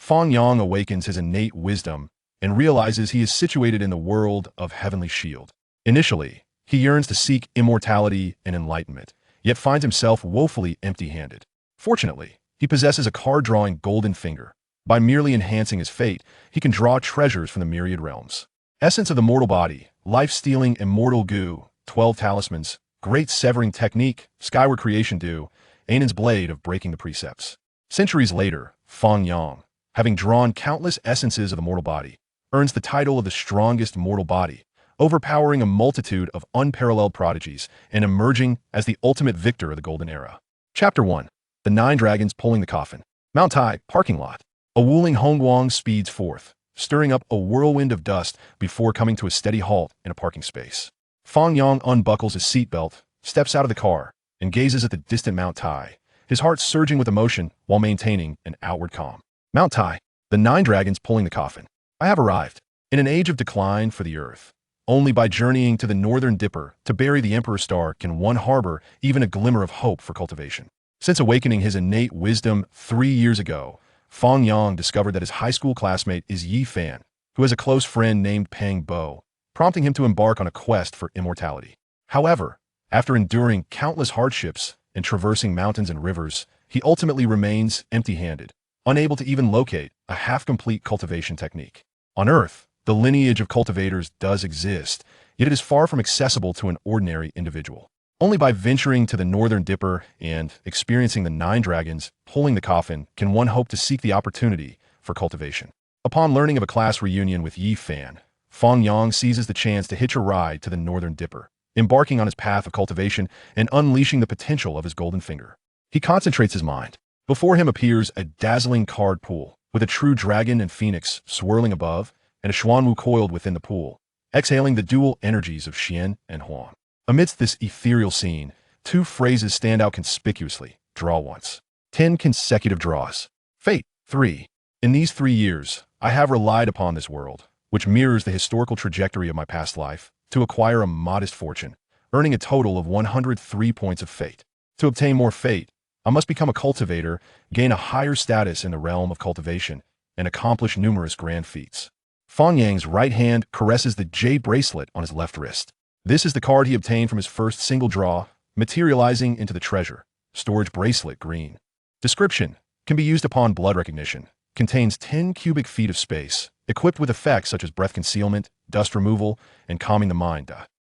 Fang Yang awakens his innate wisdom and realizes he is situated in the world of heavenly shield. Initially, he yearns to seek immortality and enlightenment, yet finds himself woefully empty-handed. Fortunately, he possesses a card-drawing golden finger. By merely enhancing his fate, he can draw treasures from the myriad realms. Essence of the mortal body, life-stealing immortal goo, 12 talismans, great severing technique, skyward creation dew, Anand's blade of breaking the precepts. Centuries later, Fang Yang, having drawn countless essences of the mortal body, earns the title of the strongest mortal body, overpowering a multitude of unparalleled prodigies and emerging as the ultimate victor of the Golden Era. Chapter 1. The 9 Dragons Pulling the Coffin. Mount Tai, parking lot. A Wuling Hongguang speeds forth, stirring up a whirlwind of dust before coming to a steady halt in a parking space. Fang Yang unbuckles his seatbelt, steps out of the car, and gazes at the distant Mount Tai, his heart surging with emotion while maintaining an outward calm. Mount Tai, the 9 dragons pulling the coffin. I have arrived. In an age of decline for the earth, only by journeying to the northern dipper to bury the Emperor's star can one harbor even a glimmer of hope for cultivation. Since awakening his innate wisdom 3 years ago, Fang Yang discovered that his high school classmate is Yi Fan, who has a close friend named Peng Bo, prompting him to embark on a quest for immortality. However, after enduring countless hardships and traversing mountains and rivers, he ultimately remains empty-handed, unable to even locate a half-complete cultivation technique. On Earth, the lineage of cultivators does exist, yet it is far from accessible to an ordinary individual. Only by venturing to the Northern Dipper and experiencing the 9 dragons pulling the coffin can one hope to seek the opportunity for cultivation. Upon learning of a class reunion with Yi Fan, Fang Yang seizes the chance to hitch a ride to the Northern Dipper, embarking on his path of cultivation and unleashing the potential of his golden finger. He concentrates his mind. Before him appears a dazzling card pool, with a true dragon and phoenix swirling above, and a Xuanwu coiled within the pool, exhaling the dual energies of Xian and Huang. Amidst this ethereal scene, 2 phrases stand out conspicuously. Draw once. 10 consecutive draws. Fate. 3. In these 3 years, I have relied upon this world, which mirrors the historical trajectory of my past life, to acquire a modest fortune, earning a total of 103 points of fate. To obtain more fate, I must become a cultivator, gain a higher status in the realm of cultivation, and accomplish numerous grand feats. Fang Yang's right hand caresses the jade bracelet on his left wrist. This is the card he obtained from his first single draw, materializing into the treasure. Storage bracelet green. Description: can be used upon blood recognition. Contains 10 cubic feet of space, equipped with effects such as breath concealment, dust removal, and calming the mind.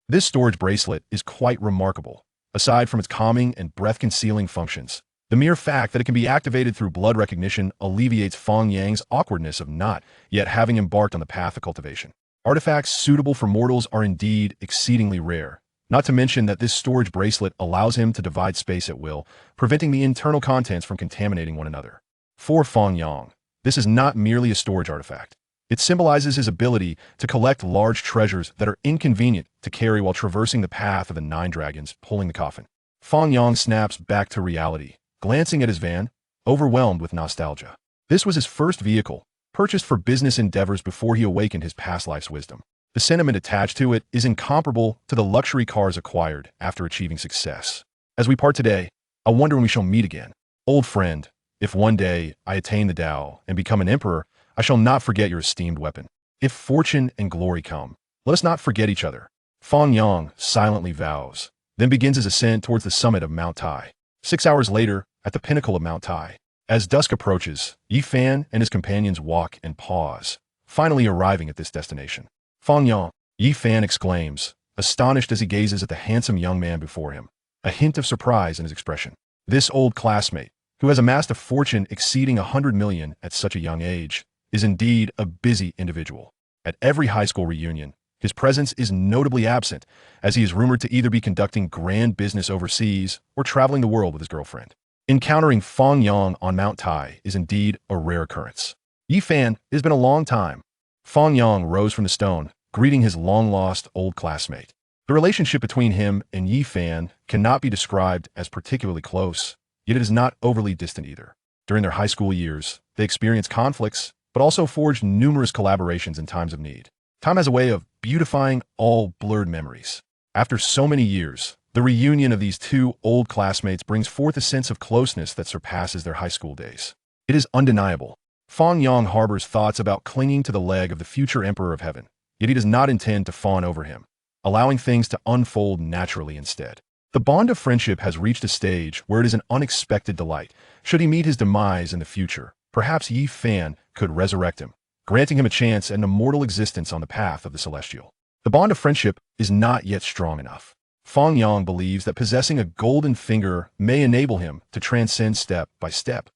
This storage bracelet is quite remarkable. Aside from its calming and breath-concealing functions, the mere fact that it can be activated through blood recognition alleviates Fang Yang's awkwardness of not yet having embarked on the path of cultivation. Artifacts suitable for mortals are indeed exceedingly rare, not to mention that this storage bracelet allows him to divide space at will, preventing the internal contents from contaminating one another. For Fang Yang, this is not merely a storage artifact. It symbolizes his ability to collect large treasures that are inconvenient to carry while traversing the path of the 9 dragons pulling the coffin. Fang Yang snaps back to reality, glancing at his van, overwhelmed with nostalgia. This was his first vehicle, purchased for business endeavors before he awakened his past life's wisdom. The sentiment attached to it is incomparable to the luxury cars acquired after achieving success. As we part today, I wonder when we shall meet again. Old friend, if one day I attain the Tao and become an emperor, I shall not forget your esteemed weapon. If fortune and glory come, let us not forget each other. Fang Yang silently vows, then begins his ascent towards the summit of Mount Tai. 6 hours later, at the pinnacle of Mount Tai, as dusk approaches, Yi Fan and his companions walk and pause, finally arriving at this destination. Fang Yang, Yi Fan exclaims, astonished as he gazes at the handsome young man before him, a hint of surprise in his expression. This old classmate, who has amassed a fortune exceeding 100 million at such a young age, is indeed a busy individual. At every high school reunion, his presence is notably absent, as he is rumored to either be conducting grand business overseas or traveling the world with his girlfriend. Encountering Fang Yang on Mount Tai is indeed a rare occurrence. Yi Fan, it has been a long time. Fang Yang rose from the stone, greeting his long-lost old classmate. The relationship between him and Yi Fan cannot be described as particularly close, yet it is not overly distant either. During their high school years, they experienced conflicts, but also forged numerous collaborations in times of need. Time has a way of beautifying all blurred memories. After so many years, the reunion of these 2 old classmates brings forth a sense of closeness that surpasses their high school days. It is undeniable. Fang Yang harbors thoughts about clinging to the leg of the future Emperor of Heaven, yet he does not intend to fawn over him, allowing things to unfold naturally instead. The bond of friendship has reached a stage where it is an unexpected delight. Should he meet his demise in the future, perhaps Yi Fan could resurrect him, granting him a chance at an immortal existence on the path of the celestial. The bond of friendship is not yet strong enough. Fang Yang believes that possessing a golden finger may enable him to transcend step by step,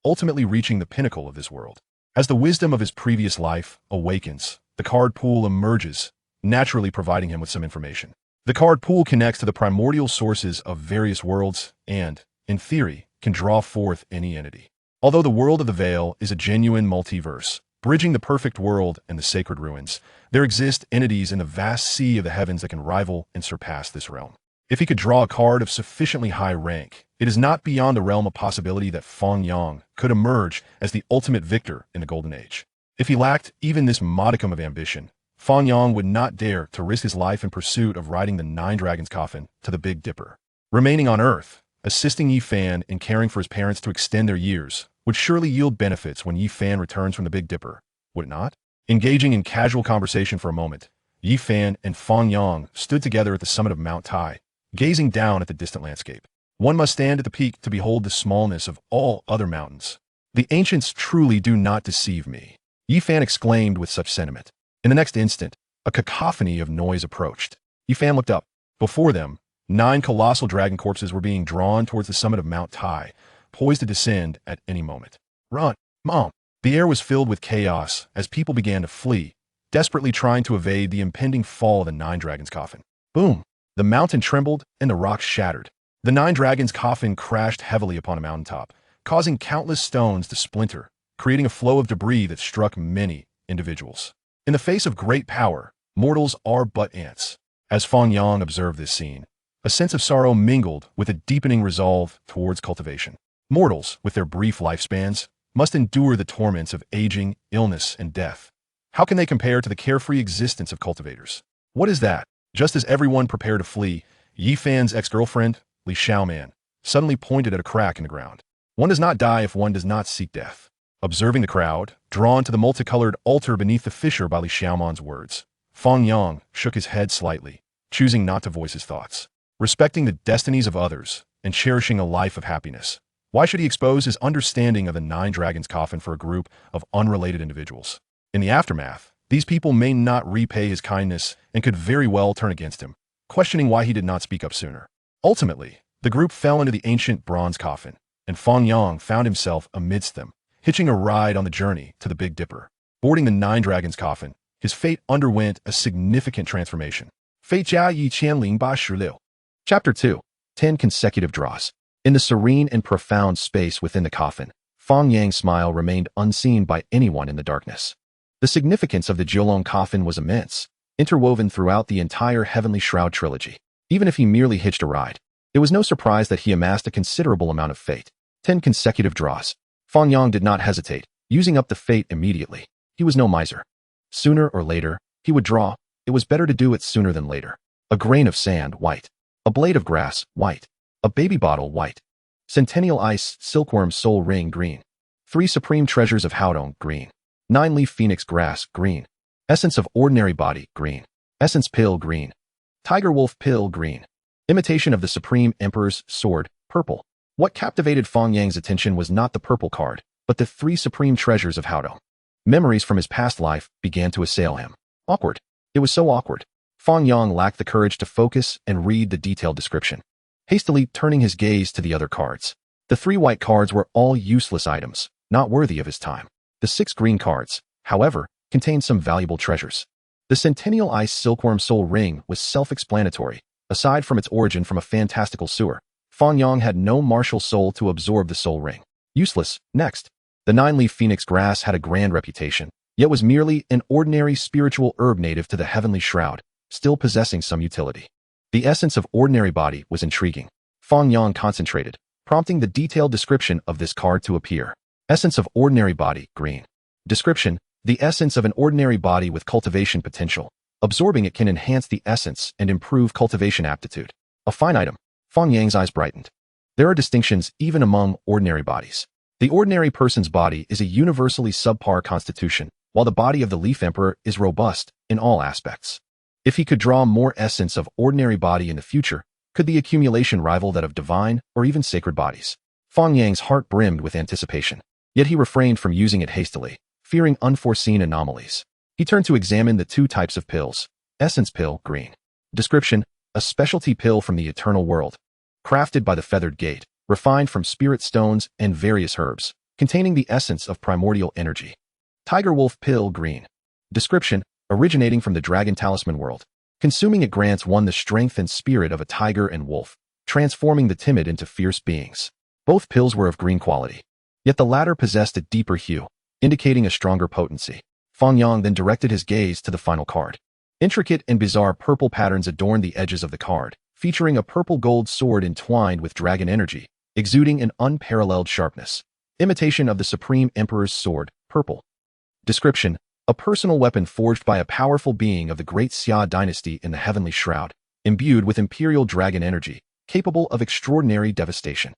ultimately reaching the pinnacle of this world. As the wisdom of his previous life awakens, the card pool emerges, naturally providing him with some information. The card pool connects to the primordial sources of various worlds and, in theory, can draw forth any entity. Although the world of the Veil is a genuine multiverse, bridging the perfect world and the sacred ruins, there exist entities in the vast sea of the heavens that can rival and surpass this realm. If he could draw a card of sufficiently high rank, it is not beyond the realm of possibility that Fang Yang could emerge as the ultimate victor in the Golden Age. If he lacked even this modicum of ambition, Fang Yang would not dare to risk his life in pursuit of riding the Nine Dragons' coffin to the Big Dipper. Remaining on Earth, assisting Yi Fan in caring for his parents to extend their years, would surely yield benefits when Yi Fan returns from the Big Dipper, would it not? Engaging in casual conversation for a moment, Yi Fan and Fang Yang stood together at the summit of Mount Tai, gazing down at the distant landscape. One must stand at the peak to behold the smallness of all other mountains. The ancients truly do not deceive me, Yi Fan exclaimed with such sentiment. In the next instant, a cacophony of noise approached. Yi Fan looked up. Before them, 9 colossal dragon corpses were being drawn towards the summit of Mount Tai, poised to descend at any moment. Run, Mom! The air was filled with chaos as people began to flee, desperately trying to evade the impending fall of the Nine Dragons' coffin. Boom! The mountain trembled and the rocks shattered. The Nine Dragons' coffin crashed heavily upon a mountaintop, causing countless stones to splinter, creating a flow of debris that struck many individuals. In the face of great power, mortals are but ants. As Fang Yang observed this scene, a sense of sorrow mingled with a deepening resolve towards cultivation. Mortals, with their brief lifespans, must endure the torments of aging, illness, and death. How can they compare to the carefree existence of cultivators? What is that? Just as everyone prepared to flee, Yi Fan's ex-girlfriend, Li Xiaoman, suddenly pointed at a crack in the ground. One does not die if one does not seek death. Observing the crowd, drawn to the multicolored altar beneath the fissure by Li Xiaoman's words, Fang Yang shook his head slightly, choosing not to voice his thoughts. Respecting the destinies of others and cherishing a life of happiness, why should he expose his understanding of the Nine Dragons' coffin for a group of unrelated individuals? In the aftermath, these people may not repay his kindness and could very well turn against him, questioning why he did not speak up sooner. Ultimately, the group fell into the ancient bronze coffin, and Fang Yang found himself amidst them, hitching a ride on the journey to the Big Dipper. Boarding the Nine Dragons' coffin, his fate underwent a significant transformation. Fate Jia Yi Qianling Ba Shi Liu. Chapter 2. 10 consecutive draws. In the serene and profound space within the coffin, Fang Yang's smile remained unseen by anyone in the darkness. The significance of the Jiulong coffin was immense, interwoven throughout the entire Heavenly Shroud trilogy. Even if he merely hitched a ride, it was no surprise that he amassed a considerable amount of fate. 10 consecutive draws. Fang Yang did not hesitate, using up the fate immediately. He was no miser. Sooner or later, he would draw. It was better to do it sooner than later. A grain of sand, white. A blade of grass, white. A baby bottle, white. Centennial Ice Silkworm Soul Ring, green. 3 Supreme Treasures of Haodong, green. 9-leaf Phoenix Grass, green. Essence of Ordinary Body, green. Essence Pill, green. Tiger Wolf Pill, green. Imitation of the Supreme Emperor's Sword, purple. What captivated Fang Yang's attention was not the purple card, but the 3 Supreme Treasures of Haodong. Memories from his past life began to assail him. Awkward. It was so awkward. Fang Yang lacked the courage to focus and read the detailed description, hastily turning his gaze to the other cards. The 3 white cards were all useless items, not worthy of his time. The 6 green cards, however, contained some valuable treasures. The Centennial Ice Silkworm Soul Ring was self-explanatory. Aside from its origin from a fantastical sewer, Fang Yang had no martial soul to absorb the soul ring. Useless. Next. The 9-leaf Phoenix Grass had a grand reputation, yet was merely an ordinary spiritual herb native to the Heavenly Shroud, still possessing some utility. The Essence of Ordinary Body was intriguing. Fang Yang concentrated, prompting the detailed description of this card to appear. Essence of Ordinary Body, green. Description: the essence of an ordinary body with cultivation potential. Absorbing it can enhance the essence and improve cultivation aptitude. A fine item. Fang Yang's eyes brightened. There are distinctions even among ordinary bodies. The ordinary person's body is a universally subpar constitution, while the body of the Leaf Emperor is robust in all aspects. If he could draw more essence of ordinary body in the future, could the accumulation rival that of divine or even sacred bodies? Fang Yang's heart brimmed with anticipation, yet he refrained from using it hastily, fearing unforeseen anomalies. He turned to examine the two types of pills. Essence pill, green. Description: a specialty pill from the eternal world, crafted by the Feathered Gate, refined from spirit stones and various herbs, containing the essence of primordial energy. Tiger Wolf pill, green. Description: originating from the Dragon Talisman world. Consuming it grants one the strength and spirit of a tiger and wolf, transforming the timid into fierce beings. Both pills were of green quality, yet the latter possessed a deeper hue, indicating a stronger potency. Fang Yang then directed his gaze to the final card. Intricate and bizarre purple patterns adorned the edges of the card, featuring a purple-gold sword entwined with dragon energy, exuding an unparalleled sharpness. Imitation of the Supreme Emperor's sword, purple. Description: a personal weapon forged by a powerful being of the Great Xia dynasty in the Heavenly Shroud, imbued with imperial dragon energy, capable of extraordinary devastation.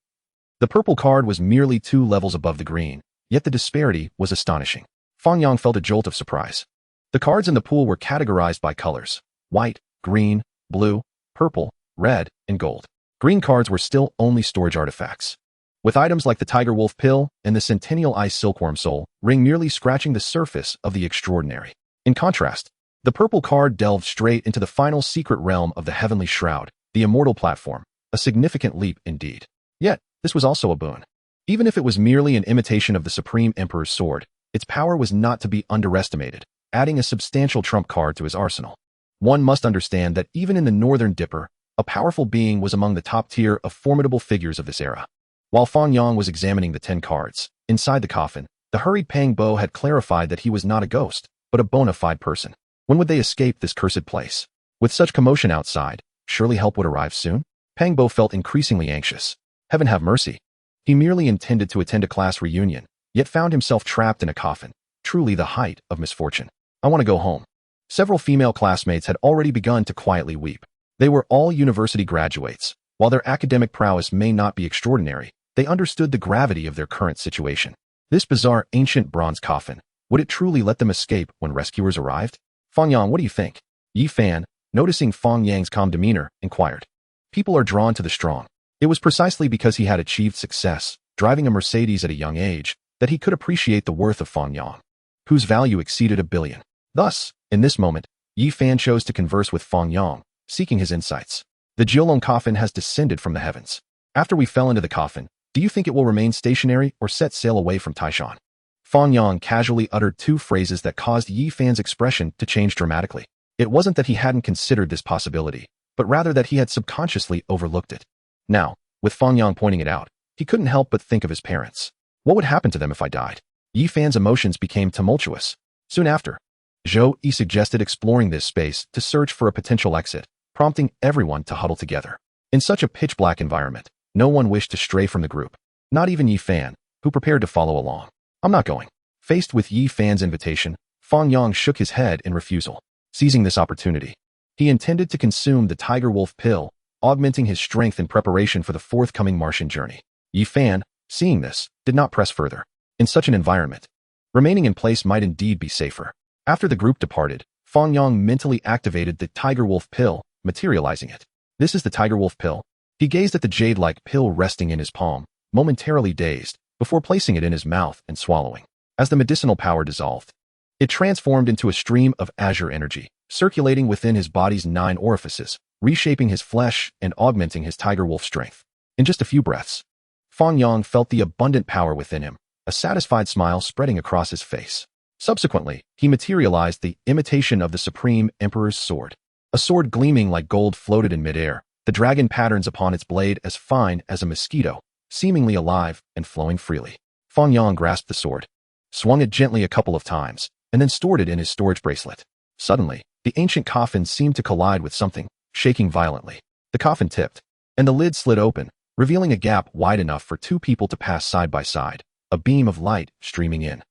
The purple card was merely 2 levels above the green, yet the disparity was astonishing. Fang Yang felt a jolt of surprise. The cards in the pool were categorized by colors: white, green, blue, purple, red, and gold. Green cards were still only storage artifacts, with items like the Tiger Wolf pill and the Centennial Ice Silkworm Soul ring merely scratching the surface of the extraordinary. In contrast, the purple card delved straight into the final secret realm of the Heavenly Shroud, the Immortal platform, a significant leap indeed. Yet, this was also a boon. Even if it was merely an imitation of the Supreme Emperor's sword, its power was not to be underestimated, adding a substantial trump card to his arsenal. One must understand that even in the Northern Dipper, a powerful being was among the top tier of formidable figures of this era. While Fang Yang was examining the 10 cards, inside the coffin, the hurried Pang Bo had clarified that he was not a ghost, but a bona fide person. When would they escape this cursed place? With such commotion outside, surely help would arrive soon? Pang Bo felt increasingly anxious. Heaven have mercy. He merely intended to attend a class reunion, yet found himself trapped in a coffin, truly the height of misfortune. I want to go home. Several female classmates had already begun to quietly weep. They were all university graduates. While their academic prowess may not be extraordinary, they understood the gravity of their current situation. This bizarre ancient bronze coffin, would it truly let them escape when rescuers arrived? Fang Yang, what do you think? Yi Fan, noticing Fang Yang's calm demeanor, inquired. People are drawn to the strong. It was precisely because he had achieved success, driving a Mercedes at a young age, that he could appreciate the worth of Fang Yang, whose value exceeded $1 billion. Thus, in this moment, Yi Fan chose to converse with Fang Yang, seeking his insights. The Jiulong coffin has descended from the heavens. After we fell into the coffin, do you think it will remain stationary or set sail away from Taishan? Fang Yang casually uttered 2 phrases that caused Yi Fan's expression to change dramatically. It wasn't that he hadn't considered this possibility, but rather that he had subconsciously overlooked it. Now, with Fang Yang pointing it out, he couldn't help but think of his parents. What would happen to them if I died? Yi Fan's emotions became tumultuous. Soon after, Zhou Yi suggested exploring this space to search for a potential exit, prompting everyone to huddle together. In such a pitch-black environment, no one wished to stray from the group, not even Yi Fan, who prepared to follow along. I'm not going. Faced with Yi Fan's invitation, Fang Yang shook his head in refusal. Seizing this opportunity, he intended to consume the Tiger Wolf pill, augmenting his strength in preparation for the forthcoming Martian journey. Yi Fan, seeing this, did not press further. In such an environment, remaining in place might indeed be safer. After the group departed, Fang Yang mentally activated the Tiger Wolf pill, materializing it. This is the Tiger Wolf pill. He gazed at the jade-like pill resting in his palm, momentarily dazed, before placing it in his mouth and swallowing. As the medicinal power dissolved, it transformed into a stream of azure energy, circulating within his body's 9 orifices, reshaping his flesh and augmenting his Tiger Wolf strength. In just a few breaths, Fang Yang felt the abundant power within him, a satisfied smile spreading across his face. Subsequently, he materialized the imitation of the Supreme Emperor's sword. A sword gleaming like gold floated in midair, the dragon patterns upon its blade as fine as a mosquito, seemingly alive and flowing freely. Fang Yang grasped the sword, swung it gently a couple of times, and then stored it in his storage bracelet. Suddenly, the ancient coffin seemed to collide with something, shaking violently. The coffin tipped, and the lid slid open, revealing a gap wide enough for 2 people to pass side by side, a beam of light streaming in.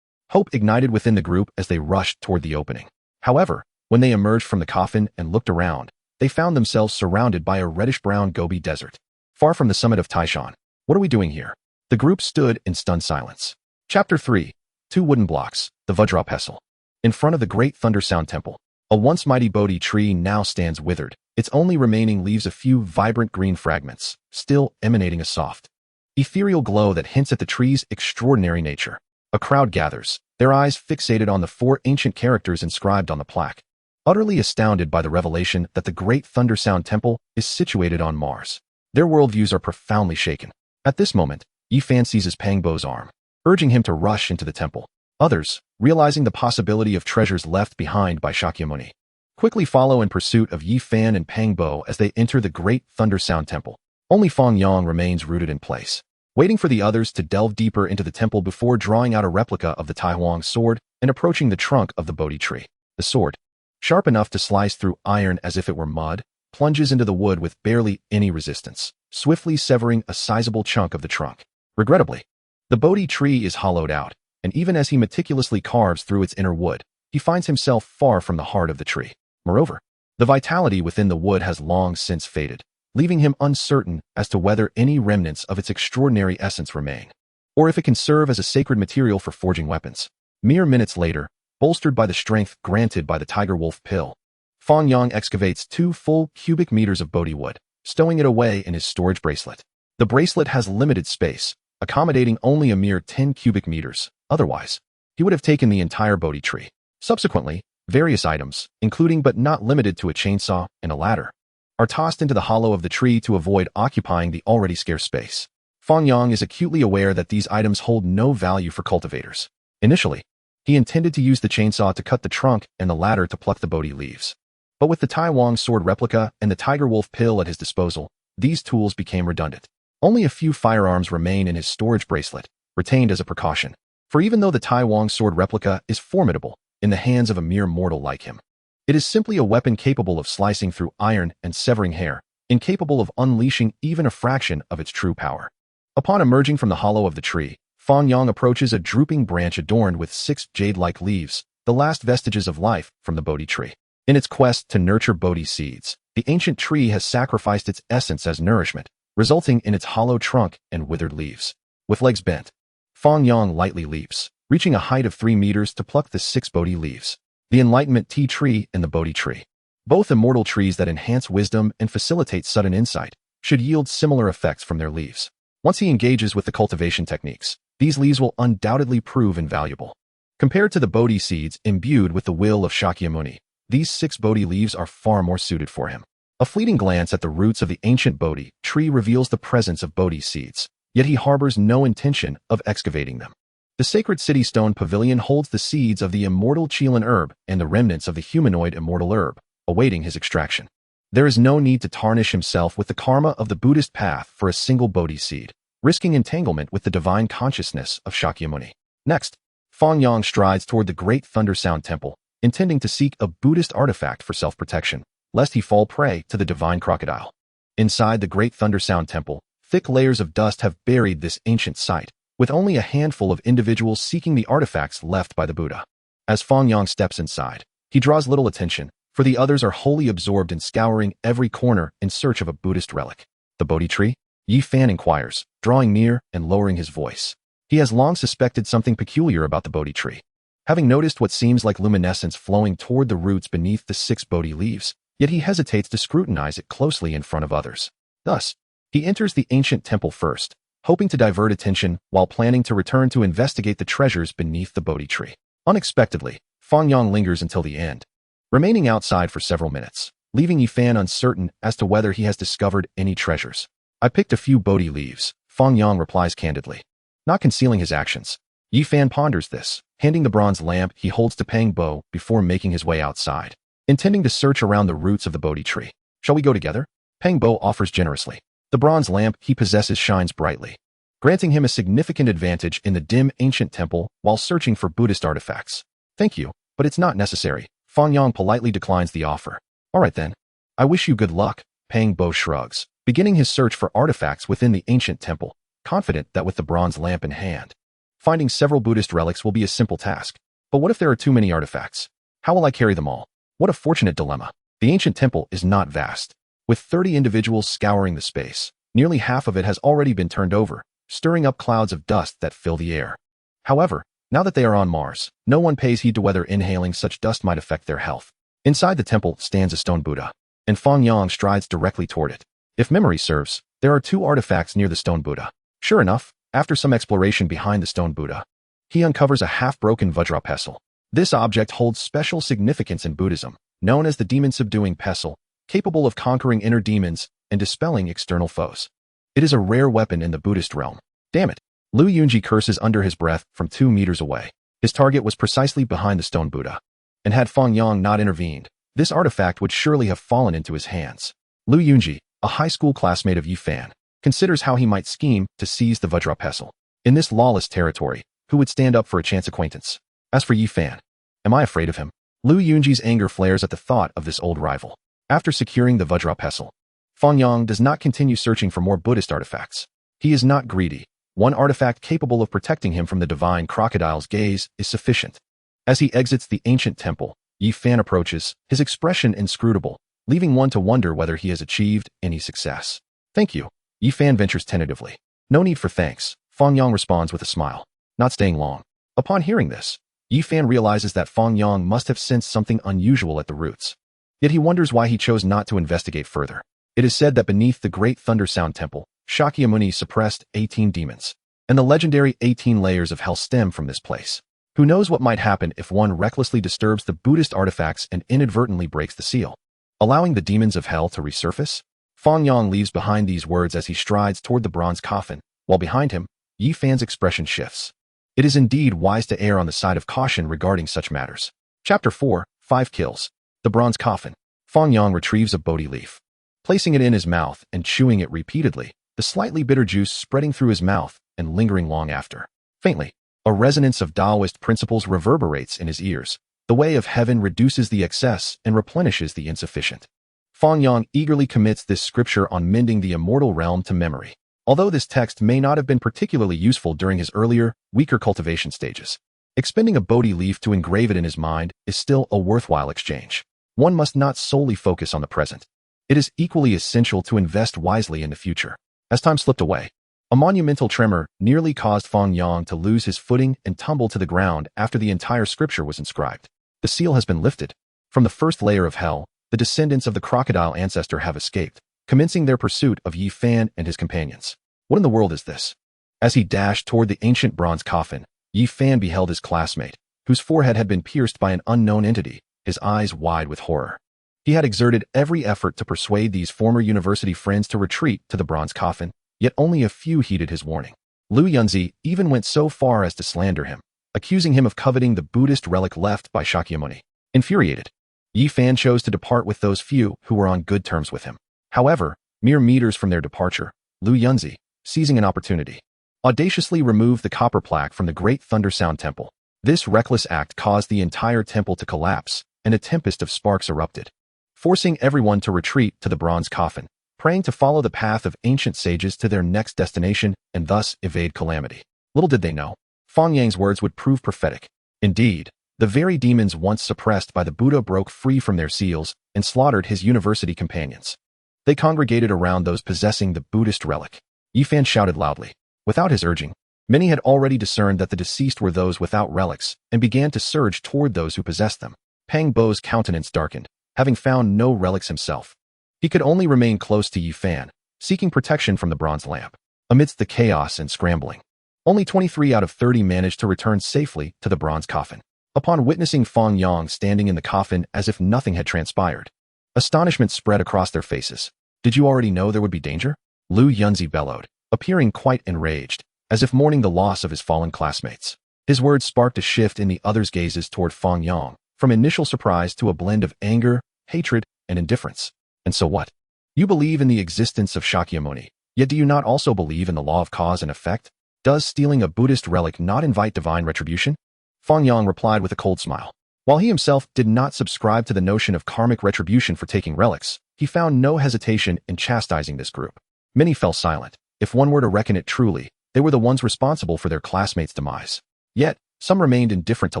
Hope ignited within the group as they rushed toward the opening. However, when they emerged from the coffin and looked around, they found themselves surrounded by a reddish-brown Gobi desert. Far from the summit of Taishan. What are we doing here? The group stood in stunned silence. Chapter 3. Two wooden blocks, the Vajra pestle. In front of the great Thunder Sound Temple, a once mighty Bodhi tree now stands withered, its only remaining leaves a few vibrant green fragments, still emanating a soft, ethereal glow that hints at the tree's extraordinary nature. A crowd gathers, their eyes fixated on the 4 ancient characters inscribed on the plaque, utterly astounded by the revelation that the great Thunder Sound Temple is situated on Mars. Their worldviews are profoundly shaken. At this moment, Yi Fan seizes Pang Bo's arm, urging him to rush into the temple. Others, realizing the possibility of treasures left behind by Shakyamuni, quickly follow in pursuit of Yi Fan and Pang Bo as they enter the great Thunder Sound Temple. Only Fang Yang remains rooted in place, waiting for the others to delve deeper into the temple before drawing out a replica of the Tai Huang sword and approaching the trunk of the Bodhi tree. The sword, sharp enough to slice through iron as if it were mud, plunges into the wood with barely any resistance, swiftly severing a sizable chunk of the trunk. Regrettably, the Bodhi tree is hollowed out, and even as he meticulously carves through its inner wood, he finds himself far from the heart of the tree. Moreover, the vitality within the wood has long since faded, leaving him uncertain as to whether any remnants of its extraordinary essence remain, or if it can serve as a sacred material for forging weapons. Mere minutes later, bolstered by the strength granted by the Tiger Wolf pill, Fang Yang excavates 2 full cubic meters of Bodhi wood, stowing it away in his storage bracelet. The bracelet has limited space, accommodating only a mere 10 cubic meters. Otherwise, he would have taken the entire Bodhi tree. Subsequently, various items, including but not limited to a chainsaw and a ladder, are tossed into the hollow of the tree to avoid occupying the already scarce space. Fang Yang is acutely aware that these items hold no value for cultivators. Initially, he intended to use the chainsaw to cut the trunk and the ladder to pluck the Bodhi leaves. But with the Tai Huang sword replica and the Tiger Wolf pill at his disposal, these tools became redundant. Only a few firearms remain in his storage bracelet, retained as a precaution. For even though the Tai Huang sword replica is formidable in the hands of a mere mortal like him, it is simply a weapon capable of slicing through iron and severing hair, incapable of unleashing even a fraction of its true power. Upon emerging from the hollow of the tree, Fang Yang approaches a drooping branch adorned with 6 jade-like leaves, the last vestiges of life from the Bodhi tree. In its quest to nurture Bodhi seeds, the ancient tree has sacrificed its essence as nourishment, resulting in its hollow trunk and withered leaves. With legs bent, Fang Yang lightly leaps, reaching a height of 3 meters to pluck the 6 Bodhi leaves. The enlightenment tea tree and the Bodhi tree, both immortal trees that enhance wisdom and facilitate sudden insight, should yield similar effects from their leaves. Once he engages with the cultivation techniques, these leaves will undoubtedly prove invaluable. Compared to the Bodhi seeds imbued with the will of Shakyamuni, these 6 Bodhi leaves are far more suited for him. A fleeting glance at the roots of the ancient Bodhi tree reveals the presence of Bodhi seeds, yet he harbors no intention of excavating them. The sacred city stone pavilion holds the seeds of the immortal Chilan herb and the remnants of the humanoid immortal herb, awaiting his extraction. There is no need to tarnish himself with the karma of the Buddhist path for a single Bodhi seed, risking entanglement with the divine consciousness of Shakyamuni. Next, Fang Yang strides toward the great Thunder Sound Temple, intending to seek a Buddhist artifact for self-protection, lest he fall prey to the divine crocodile. Inside the great Thunder Sound Temple, thick layers of dust have buried this ancient site, with only a handful of individuals seeking the artifacts left by the Buddha. As Fang Yang steps inside, he draws little attention, for the others are wholly absorbed in scouring every corner in search of a Buddhist relic. The Bodhi tree? Yi Fan inquires, drawing near and lowering his voice. He has long suspected something peculiar about the Bodhi tree. Having noticed what seems like luminescence flowing toward the roots beneath the 6 Bodhi leaves, yet he hesitates to scrutinize it closely in front of others. Thus, he enters the ancient temple first, hoping to divert attention while planning to return to investigate the treasures beneath the Bodhi tree. Unexpectedly, Fang Yang lingers until the end, remaining outside for several minutes, leaving Yi Fan uncertain as to whether he has discovered any treasures. I picked a few Bodhi leaves, Fang Yang replies candidly, not concealing his actions. Yi Fan ponders this, handing the bronze lamp he holds to Pang Bo before making his way outside, intending to search around the roots of the Bodhi tree. Shall we go together? Pang Bo offers generously. The bronze lamp he possesses shines brightly, granting him a significant advantage in the dim ancient temple while searching for Buddhist artifacts. Thank you, but it's not necessary. Fang Yang politely declines the offer. All right then. I wish you good luck, Pang Bo shrugs, beginning his search for artifacts within the ancient temple, confident that with the bronze lamp in hand, finding several Buddhist relics will be a simple task. But what if there are too many artifacts? How will I carry them all? What a fortunate dilemma. The ancient temple is not vast. With 30 individuals scouring the space, nearly half of it has already been turned over, stirring up clouds of dust that fill the air. However, now that they are on Mars, no one pays heed to whether inhaling such dust might affect their health. Inside the temple stands a stone Buddha, and Fang Yang strides directly toward it. If memory serves, there are 2 artifacts near the stone Buddha. Sure enough, after some exploration behind the stone Buddha, he uncovers a half-broken Vajra pestle. This object holds special significance in Buddhism, known as the demon-subduing pestle, capable of conquering inner demons and dispelling external foes. It is a rare weapon in the Buddhist realm. Damn it! Lu Yunji curses under his breath from 2 meters away. His target was precisely behind the stone Buddha, and had Fang Yang not intervened, this artifact would surely have fallen into his hands. Lu Yunji, a high school classmate of Yi Fan, considers how he might scheme to seize the Vajra pestle. In this lawless territory, who would stand up for a chance acquaintance? As for Yi Fan, am I afraid of him? Lu Yunji's anger flares at the thought of this old rival. After securing the Vajra pestle, Fang Yang does not continue searching for more Buddhist artifacts. He is not greedy. One artifact capable of protecting him from the divine crocodile's gaze is sufficient. As he exits the ancient temple, Yi Fan approaches, his expression inscrutable, leaving one to wonder whether he has achieved any success. Thank you. Yi Fan ventures tentatively. No need for thanks, Fang Yang responds with a smile, not staying long. Upon hearing this, Yi Fan realizes that Fang Yang must have sensed something unusual at the roots. Yet he wonders why he chose not to investigate further. It is said that beneath the great Thunder Sound Temple, Shakyamuni suppressed 18 demons, and the legendary 18 layers of hell stem from this place. Who knows what might happen if one recklessly disturbs the Buddhist artifacts and inadvertently breaks the seal, allowing the demons of hell to resurface? Fang Yang leaves behind these words as he strides toward the bronze coffin, while behind him, Yi Fan's expression shifts. It is indeed wise to err on the side of caution regarding such matters. Chapter 4, 5 Kills. The bronze coffin. Fang Yang retrieves a Bodhi leaf, placing it in his mouth and chewing it repeatedly, the slightly bitter juice spreading through his mouth and lingering long after. Faintly, a resonance of Taoist principles reverberates in his ears. The way of heaven reduces the excess and replenishes the insufficient. Fang Yang eagerly commits this scripture on mending the immortal realm to memory. Although this text may not have been particularly useful during his earlier, weaker cultivation stages, expending a Bodhi leaf to engrave it in his mind is still a worthwhile exchange. One must not solely focus on the present. It is equally essential to invest wisely in the future. As time slipped away, a monumental tremor nearly caused Fang Yang to lose his footing and tumble to the ground after the entire scripture was inscribed. The seal has been lifted. From the first layer of hell, the descendants of the crocodile ancestor have escaped, commencing their pursuit of Yi Fan and his companions. What in the world is this? As he dashed toward the ancient bronze coffin, Yi Fan beheld his classmate, whose forehead had been pierced by an unknown entity, his eyes wide with horror. He had exerted every effort to persuade these former university friends to retreat to the bronze coffin, yet only a few heeded his warning. Lu Yunzi even went so far as to slander him, accusing him of coveting the Buddhist relic left by Shakyamuni. Infuriated, Yi Fan chose to depart with those few who were on good terms with him. However, mere meters from their departure, Lu Yunzi, seizing an opportunity, audaciously removed the copper plaque from the great Thunder Sound Temple. This reckless act caused the entire temple to collapse, and a tempest of sparks erupted, forcing everyone to retreat to the bronze coffin, praying to follow the path of ancient sages to their next destination and thus evade calamity. Little did they know, Fang Yang's words would prove prophetic. Indeed, the very demons once suppressed by the Buddha broke free from their seals and slaughtered his university companions. They congregated around those possessing the Buddhist relic. Yi Fan shouted loudly. Without his urging, many had already discerned that the deceased were those without relics and began to surge toward those who possessed them. Pang Bo's countenance darkened, having found no relics himself. He could only remain close to Yi Fan, seeking protection from the bronze lamp. Amidst the chaos and scrambling, only 23 out of 30 managed to return safely to the bronze coffin. Upon witnessing Fang Yang standing in the coffin as if nothing had transpired, astonishment spread across their faces. Did you already know there would be danger? Lu Yunzi bellowed, appearing quite enraged, as if mourning the loss of his fallen classmates. His words sparked a shift in the others' gazes toward Fang Yang, from initial surprise to a blend of anger, hatred, and indifference. And so what? You believe in the existence of Shakyamuni, yet do you not also believe in the law of cause and effect? Does stealing a Buddhist relic not invite divine retribution? Fang Yang replied with a cold smile. While he himself did not subscribe to the notion of karmic retribution for taking relics, he found no hesitation in chastising this group. Many fell silent. If one were to reckon it truly, they were the ones responsible for their classmates' demise. Yet, some remained indifferent to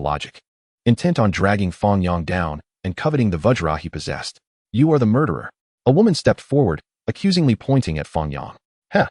logic, intent on dragging Fang Yang down and coveting the Vajra he possessed. You are the murderer. A woman stepped forward, accusingly pointing at Fang Yang. Heh!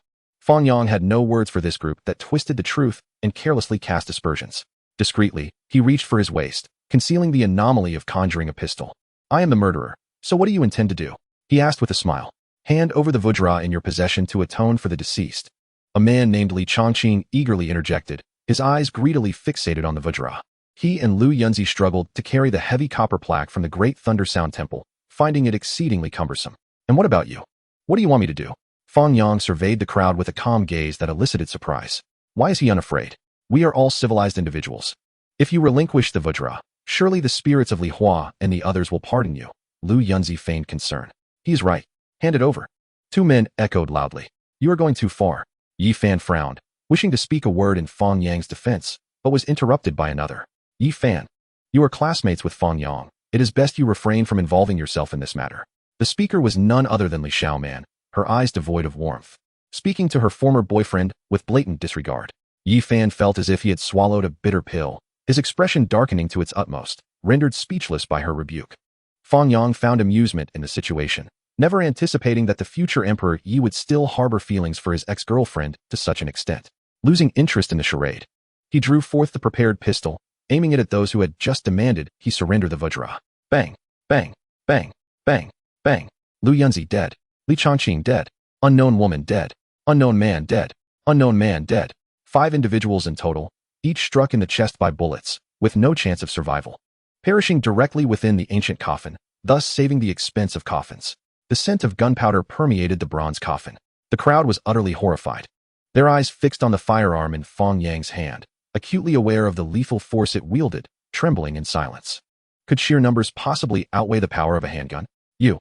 Fang Yang had no words for this group that twisted the truth and carelessly cast aspersions. Discreetly, he reached for his waist, concealing the anomaly of conjuring a pistol. I am the murderer, so what do you intend to do? He asked with a smile. Hand over the vajra in your possession to atone for the deceased. A man named Li Chongqing eagerly interjected, his eyes greedily fixated on the vajra. He and Lu Yunzi struggled to carry the heavy copper plaque from the Great Thunder Sound Temple, finding it exceedingly cumbersome. And what about you? What do you want me to do? Fang Yang surveyed the crowd with a calm gaze that elicited surprise. Why is he unafraid? We are all civilized individuals. If you relinquish the vajra, surely the spirits of Li Hua and the others will pardon you. Lu Yunzi feigned concern. He is right. Hand it over. Two men echoed loudly. You are going too far. Yi Fan frowned, wishing to speak a word in Fang Yang's defense, but was interrupted by another. Yi Fan, you are classmates with Fang Yang. It is best you refrain from involving yourself in this matter. The speaker was none other than Li Xiaoman, her eyes devoid of warmth, speaking to her former boyfriend with blatant disregard. Yi Fan felt as if he had swallowed a bitter pill, his expression darkening to its utmost, rendered speechless by her rebuke. Fang Yang found amusement in the situation, never anticipating that the future Emperor Yi would still harbor feelings for his ex-girlfriend to such an extent. Losing interest in the charade, he drew forth the prepared pistol, aiming it at those who had just demanded he surrender the vajra. Bang, bang, bang, bang, bang. Lu Yunzi dead. Li Chongqing dead. Unknown woman dead. Unknown man dead. Unknown man dead. 5 individuals in total, each struck in the chest by bullets, with no chance of survival. Perishing directly within the ancient coffin, thus saving the expense of coffins. The scent of gunpowder permeated the bronze coffin. The crowd was utterly horrified, their eyes fixed on the firearm in Fang Yang's hand, acutely aware of the lethal force it wielded, trembling in silence. Could sheer numbers possibly outweigh the power of a handgun? You,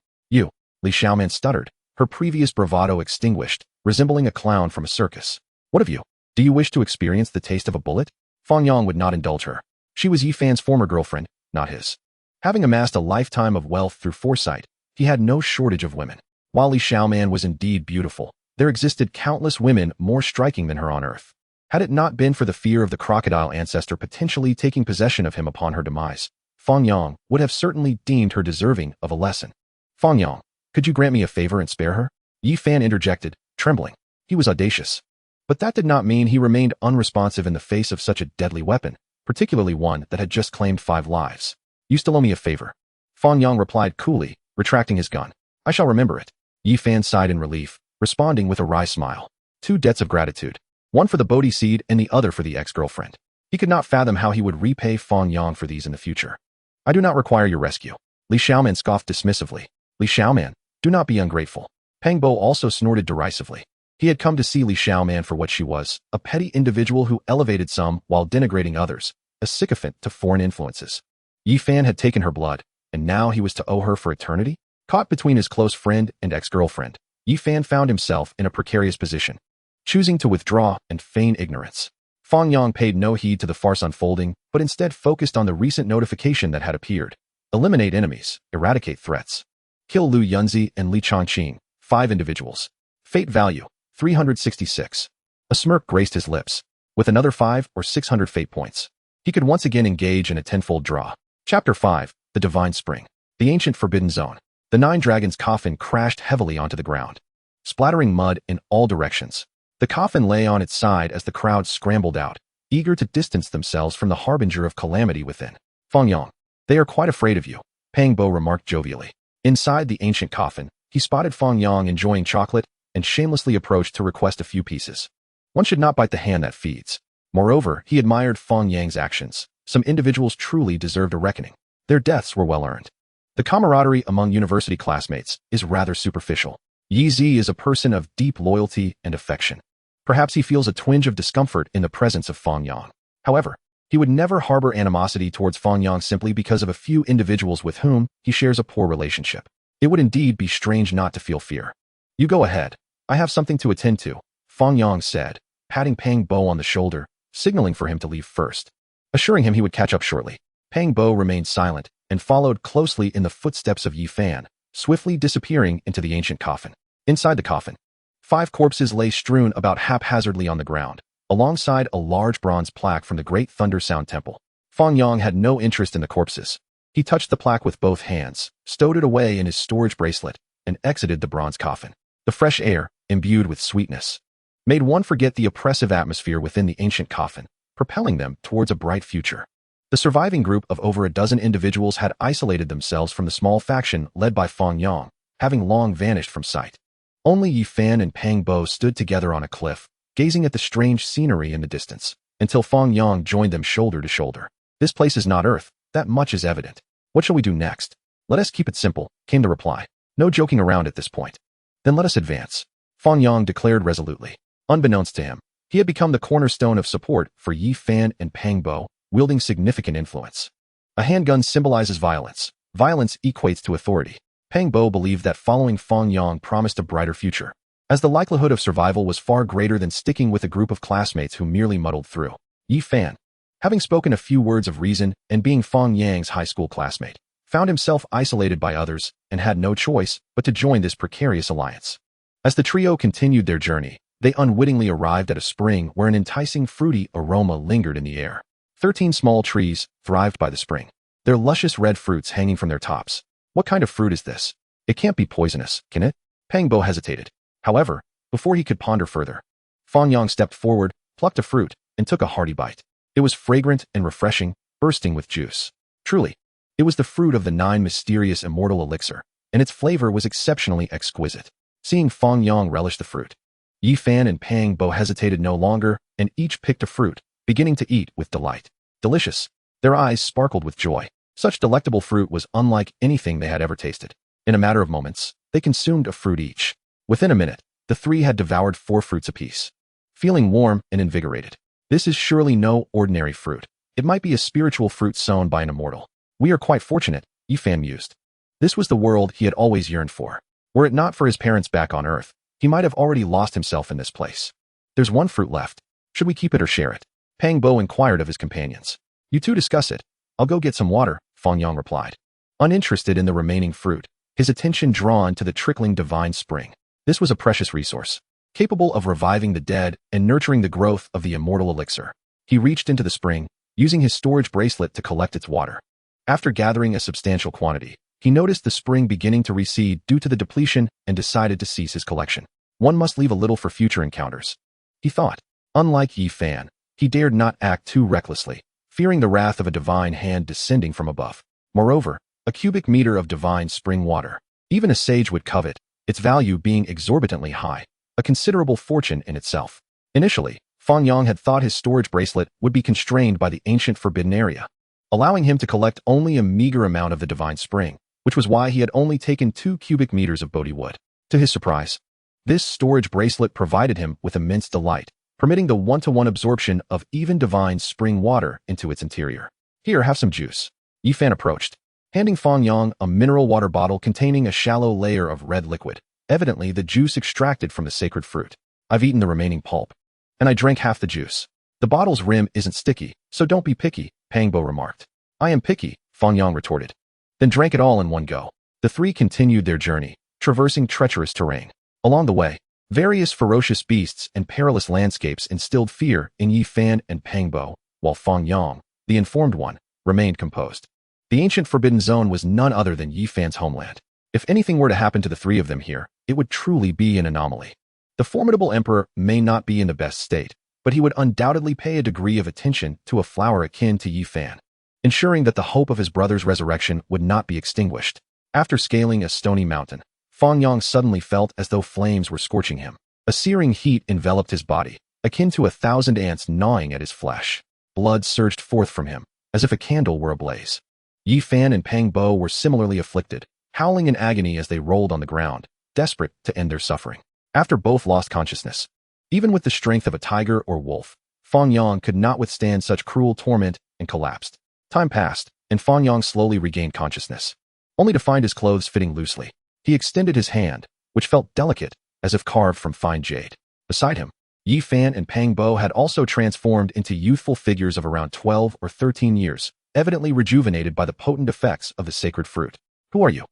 Li Xiaoman stuttered, her previous bravado extinguished, resembling a clown from a circus. What of you? Do you wish to experience the taste of a bullet? Fang Yang would not indulge her. She was Yi Fan's former girlfriend, not his. Having amassed a lifetime of wealth through foresight, he had no shortage of women. While Li Xiaoman was indeed beautiful, there existed countless women more striking than her on earth. Had it not been for the fear of the crocodile ancestor potentially taking possession of him upon her demise, Fang Yang would have certainly deemed her deserving of a lesson. Fang Yang, could you grant me a favor and spare her? Yi Fan interjected, trembling. He was audacious. But that did not mean he remained unresponsive in the face of such a deadly weapon, particularly one that had just claimed 5 lives. You still owe me a favor. Fang Yang replied coolly, retracting his gun. I shall remember it. Yi Fan sighed in relief, responding with a wry smile. 2 debts of gratitude. One for the Bodhi seed and the other for the ex-girlfriend. He could not fathom how he would repay Fang Yang for these in the future. I do not require your rescue. Li Xiaoman scoffed dismissively. Li Xiaoman, do not be ungrateful. Pang Bo also snorted derisively. He had come to see Li Xiaoman for what she was, a petty individual who elevated some while denigrating others, a sycophant to foreign influences. Yi Fan had taken her blood, and now he was to owe her for eternity? Caught between his close friend and ex-girlfriend, Yi Fan found himself in a precarious position, choosing to withdraw and feign ignorance. Fang Yang paid no heed to the farce unfolding, but instead focused on the recent notification that had appeared. Eliminate enemies, eradicate threats. Kill Lu Yunzi and Li Chongqing, 5 individuals. Fate value, 366. A smirk graced his lips. With another 5 or 600 fate points, he could once again engage in a tenfold draw. Chapter 5, The Divine Spring. The Ancient Forbidden Zone. The 9 Dragons' coffin crashed heavily onto the ground, splattering mud in all directions. The coffin lay on its side as the crowd scrambled out, eager to distance themselves from the harbinger of calamity within. Fang Yang, they are quite afraid of you, Pang Bo remarked jovially. Inside the ancient coffin, he spotted Fang Yang enjoying chocolate and shamelessly approached to request a few pieces. One should not bite the hand that feeds. Moreover, he admired Fang Yang's actions. Some individuals truly deserved a reckoning. Their deaths were well earned. The camaraderie among university classmates is rather superficial. Yi Zi is a person of deep loyalty and affection. Perhaps he feels a twinge of discomfort in the presence of Fang Yang. However, he would never harbor animosity towards Fang Yang simply because of a few individuals with whom he shares a poor relationship. It would indeed be strange not to feel fear. You go ahead. I have something to attend to, Fang Yang said, patting Pang Bo on the shoulder, signaling for him to leave first. Assuring him he would catch up shortly, Pang Bo remained silent and followed closely in the footsteps of Yi Fan, swiftly disappearing into the ancient coffin. Inside the coffin, 5 corpses lay strewn about haphazardly on the ground, alongside a large bronze plaque from the Great Thunder Sound Temple. Fang Yang had no interest in the corpses. He touched the plaque with both hands, stowed it away in his storage bracelet, and exited the bronze coffin. The fresh air, imbued with sweetness, made one forget the oppressive atmosphere within the ancient coffin, propelling them towards a bright future. The surviving group of over a dozen individuals had isolated themselves from the small faction led by Fang Yang, having long vanished from sight. Only Yi Fan and Pang Bo stood together on a cliff, gazing at the strange scenery in the distance, until Fang Yang joined them shoulder to shoulder. This place is not Earth, that much is evident. What shall we do next? Let us keep it simple, came the reply. No joking around at this point. Then let us advance, Fang Yang declared resolutely. Unbeknownst to him, he had become the cornerstone of support for Yi Fan and Pang Bo, wielding significant influence. A handgun symbolizes violence. Violence equates to authority. Pang Bo believed that following Fang Yang promised a brighter future, as the likelihood of survival was far greater than sticking with a group of classmates who merely muddled through. Yi Fan, having spoken a few words of reason and being Fang Yang's high school classmate, found himself isolated by others and had no choice but to join this precarious alliance. As the trio continued their journey, they unwittingly arrived at a spring where an enticing fruity aroma lingered in the air. 13 small trees thrived by the spring, their luscious red fruits hanging from their tops. What kind of fruit is this? It can't be poisonous, can it? Pang Bo hesitated. However, before he could ponder further, Fang Yang stepped forward, plucked a fruit, and took a hearty bite. It was fragrant and refreshing, bursting with juice. Truly, it was the fruit of the 9 mysterious immortal elixir, and its flavor was exceptionally exquisite. Seeing Fang Yang relish the fruit, Yi Fan and Pang Bo hesitated no longer, and each picked a fruit, beginning to eat with delight. Delicious. Their eyes sparkled with joy. Such delectable fruit was unlike anything they had ever tasted. In a matter of moments, they consumed a fruit each. Within a minute, the 3 had devoured 4 fruits apiece. Feeling warm and invigorated. This is surely no ordinary fruit. It might be a spiritual fruit sown by an immortal. We are quite fortunate, Yi Fan mused. This was the world he had always yearned for. Were it not for his parents back on Earth, he might have already lost himself in this place. There's 1 fruit left. Should we keep it or share it? Pang Bo inquired of his companions. You two discuss it. I'll go get some water, Fang Yang replied. Uninterested in the remaining fruit, his attention drawn to the trickling divine spring. This was a precious resource, capable of reviving the dead and nurturing the growth of the immortal elixir. He reached into the spring, using his storage bracelet to collect its water. After gathering a substantial quantity, he noticed the spring beginning to recede due to the depletion and decided to cease his collection. One must leave a little for future encounters, he thought. Unlike Yi Fan, he dared not act too recklessly, fearing the wrath of a divine hand descending from above. Moreover, a cubic meter of divine spring water, even a sage would covet, its value being exorbitantly high, a considerable fortune in itself. Initially, Fang Yang had thought his storage bracelet would be constrained by the ancient forbidden area, allowing him to collect only a meager amount of the divine spring, which was why he had only taken 2 cubic meters of Bodhi wood. To his surprise, this storage bracelet provided him with immense delight, permitting the 1-to-1 absorption of even divine spring water into its interior. Here, have some juice. Yi Fan approached, handing Fang Yang a mineral water bottle containing a shallow layer of red liquid, evidently the juice extracted from the sacred fruit. I've eaten the remaining pulp, and I drank half the juice. The bottle's rim isn't sticky, so don't be picky, Pang Bo remarked. I am picky, Fang Yang retorted. Then drank it all in one go. The 3 continued their journey, traversing treacherous terrain. Along the way, various ferocious beasts and perilous landscapes instilled fear in Yi Fan and Pang Bo, while Fang Yang, the informed one, remained composed. The ancient forbidden zone was none other than Yi Fan's homeland. If anything were to happen to the 3 of them here, it would truly be an anomaly. The formidable emperor may not be in the best state, but he would undoubtedly pay a degree of attention to a flower akin to Yi Fan, ensuring that the hope of his brother's resurrection would not be extinguished. After scaling a stony mountain, Fang Yang suddenly felt as though flames were scorching him. A searing heat enveloped his body, akin to 1,000 ants gnawing at his flesh. Blood surged forth from him, as if a candle were ablaze. Yi Fan and Pang Bo were similarly afflicted, howling in agony as they rolled on the ground, desperate to end their suffering. After both lost consciousness, even with the strength of a tiger or wolf, Fang Yang could not withstand such cruel torment and collapsed. Time passed, and Fang Yang slowly regained consciousness, only to find his clothes fitting loosely. He extended his hand, which felt delicate, as if carved from fine jade. Beside him, Yi Fan and Pang Bo had also transformed into youthful figures of around 12 or 13 years, evidently rejuvenated by the potent effects of the sacred fruit. Who are you?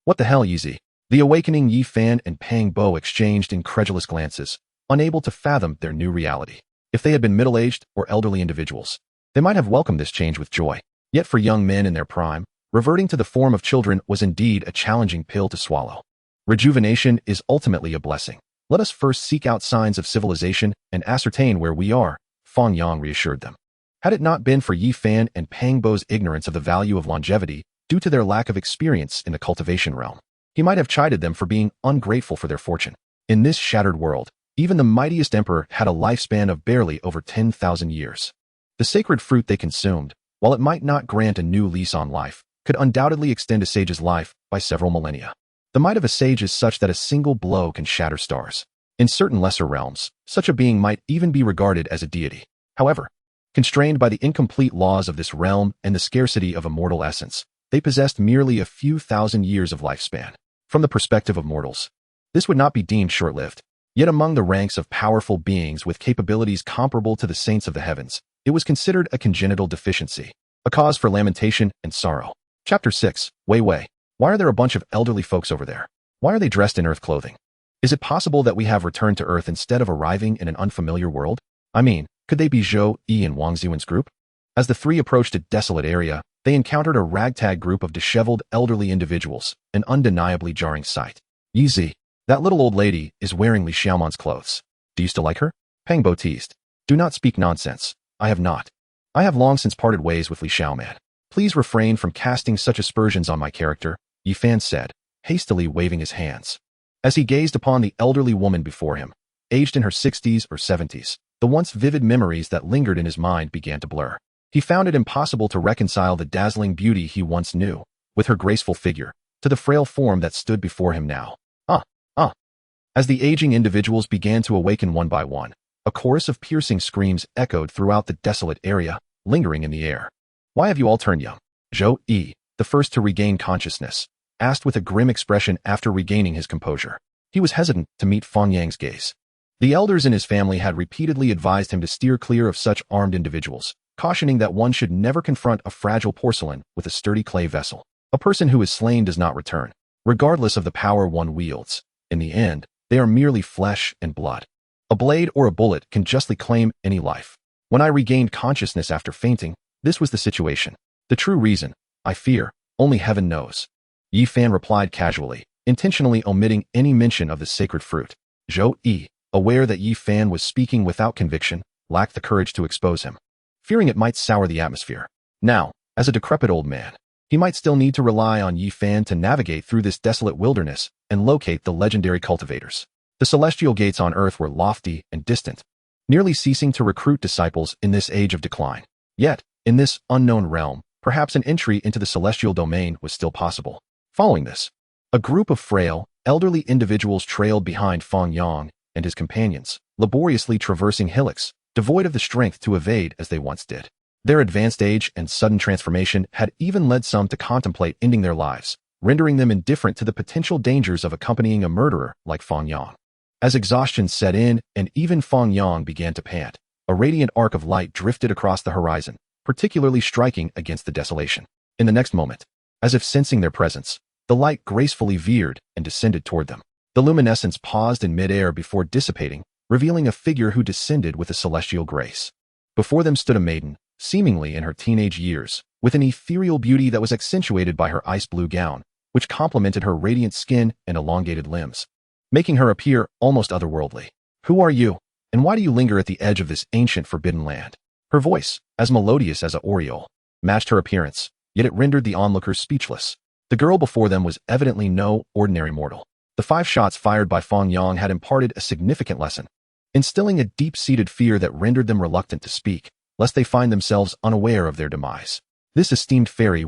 What the hell, Yeezy? The awakening Yi Fan and Pang Bo exchanged incredulous glances, unable to fathom their new reality. If they had been middle-aged or elderly individuals, they might have welcomed this change with joy. Yet for young men in their prime, reverting to the form of children was indeed a challenging pill to swallow. Rejuvenation is ultimately a blessing, Let us first seek out signs of civilization and ascertain where we are, Fang Yang reassured them. Had it not been for Yi Fan and Pang Bo's ignorance of the value of longevity due to their lack of experience in the cultivation realm, he might have chided them for being ungrateful for their fortune. In this shattered world, even the mightiest emperor had a lifespan of barely over 10,000 years. The sacred fruit they consumed, while it might not grant a new lease on life, could undoubtedly extend a sage's life by several millennia. The might of a sage is such that a single blow can shatter stars. In certain lesser realms, such a being might even be regarded as a deity. However, constrained by the incomplete laws of this realm and the scarcity of immortal essence, they possessed merely a few thousand years of lifespan. From the perspective of mortals, this would not be deemed short-lived. Yet among the ranks of powerful beings with capabilities comparable to the saints of the heavens, it was considered a congenital deficiency, a cause for lamentation and sorrow. Chapter 6, Wei Wei. Why are there a bunch of elderly folks over there? Why are they dressed in earth clothing? Is it possible that we have returned to Earth instead of arriving in an unfamiliar world? I mean, could they be Zhou, Yi, and Wang Ziwen's group? As the three approached a desolate area, they encountered a ragtag group of disheveled elderly individuals, an undeniably jarring sight. Yi Zi, that little old lady, is wearing Li Xiaoman's clothes. Do you still like her? Pang Bo teased. Do not speak nonsense. I have not. I have long since parted ways with Li Xiaoman. Please refrain from casting such aspersions on my character, Yi Fan said, hastily waving his hands. As he gazed upon the elderly woman before him, aged in her 60s or 70s, the once vivid memories that lingered in his mind began to blur. He found it impossible to reconcile the dazzling beauty he once knew, with her graceful figure, to the frail form that stood before him now. As the aging individuals began to awaken one by one, a chorus of piercing screams echoed throughout the desolate area, lingering in the air. Why have you all turned young? Zhou Yi, the first to regain consciousness, asked with a grim expression after regaining his composure. He was hesitant to meet Fang Yang's gaze. The elders in his family had repeatedly advised him to steer clear of such armed individuals, cautioning that one should never confront a fragile porcelain with a sturdy clay vessel. A person who is slain does not return, regardless of the power one wields. In the end, they are merely flesh and blood. A blade or a bullet can justly claim any life. When I regained consciousness after fainting, this was the situation. The true reason, I fear, only heaven knows. Yi Fan replied casually, intentionally omitting any mention of the sacred fruit. Zhou Yi, aware that Yi Fan was speaking without conviction, lacked the courage to expose him, fearing it might sour the atmosphere. Now, as a decrepit old man, he might still need to rely on Yi Fan to navigate through this desolate wilderness and locate the legendary cultivators. The celestial gates on Earth were lofty and distant, nearly ceasing to recruit disciples in this age of decline. Yet, in this unknown realm, perhaps an entry into the celestial domain was still possible. Following this, a group of frail, elderly individuals trailed behind Fang Yang and his companions, laboriously traversing hillocks, devoid of the strength to evade as they once did. Their advanced age and sudden transformation had even led some to contemplate ending their lives, rendering them indifferent to the potential dangers of accompanying a murderer like Fang Yang. As exhaustion set in and even Fang Yang began to pant, a radiant arc of light drifted across the horizon, particularly striking against the desolation. In the next moment, as if sensing their presence, the light gracefully veered and descended toward them. The luminescence paused in midair before dissipating, revealing a figure who descended with a celestial grace. Before them stood a maiden, seemingly in her teenage years, with an ethereal beauty that was accentuated by her ice-blue gown, which complemented her radiant skin and elongated limbs, making her appear almost otherworldly. Who are you, and why do you linger at the edge of this ancient forbidden land? Her voice, as melodious as a aureole, matched her appearance, yet it rendered the onlookers speechless. The girl before them was evidently no ordinary mortal. The 5 shots fired by Fang Yang had imparted a significant lesson, instilling a deep-seated fear that rendered them reluctant to speak, lest they find themselves unaware of their demise. This esteemed fairy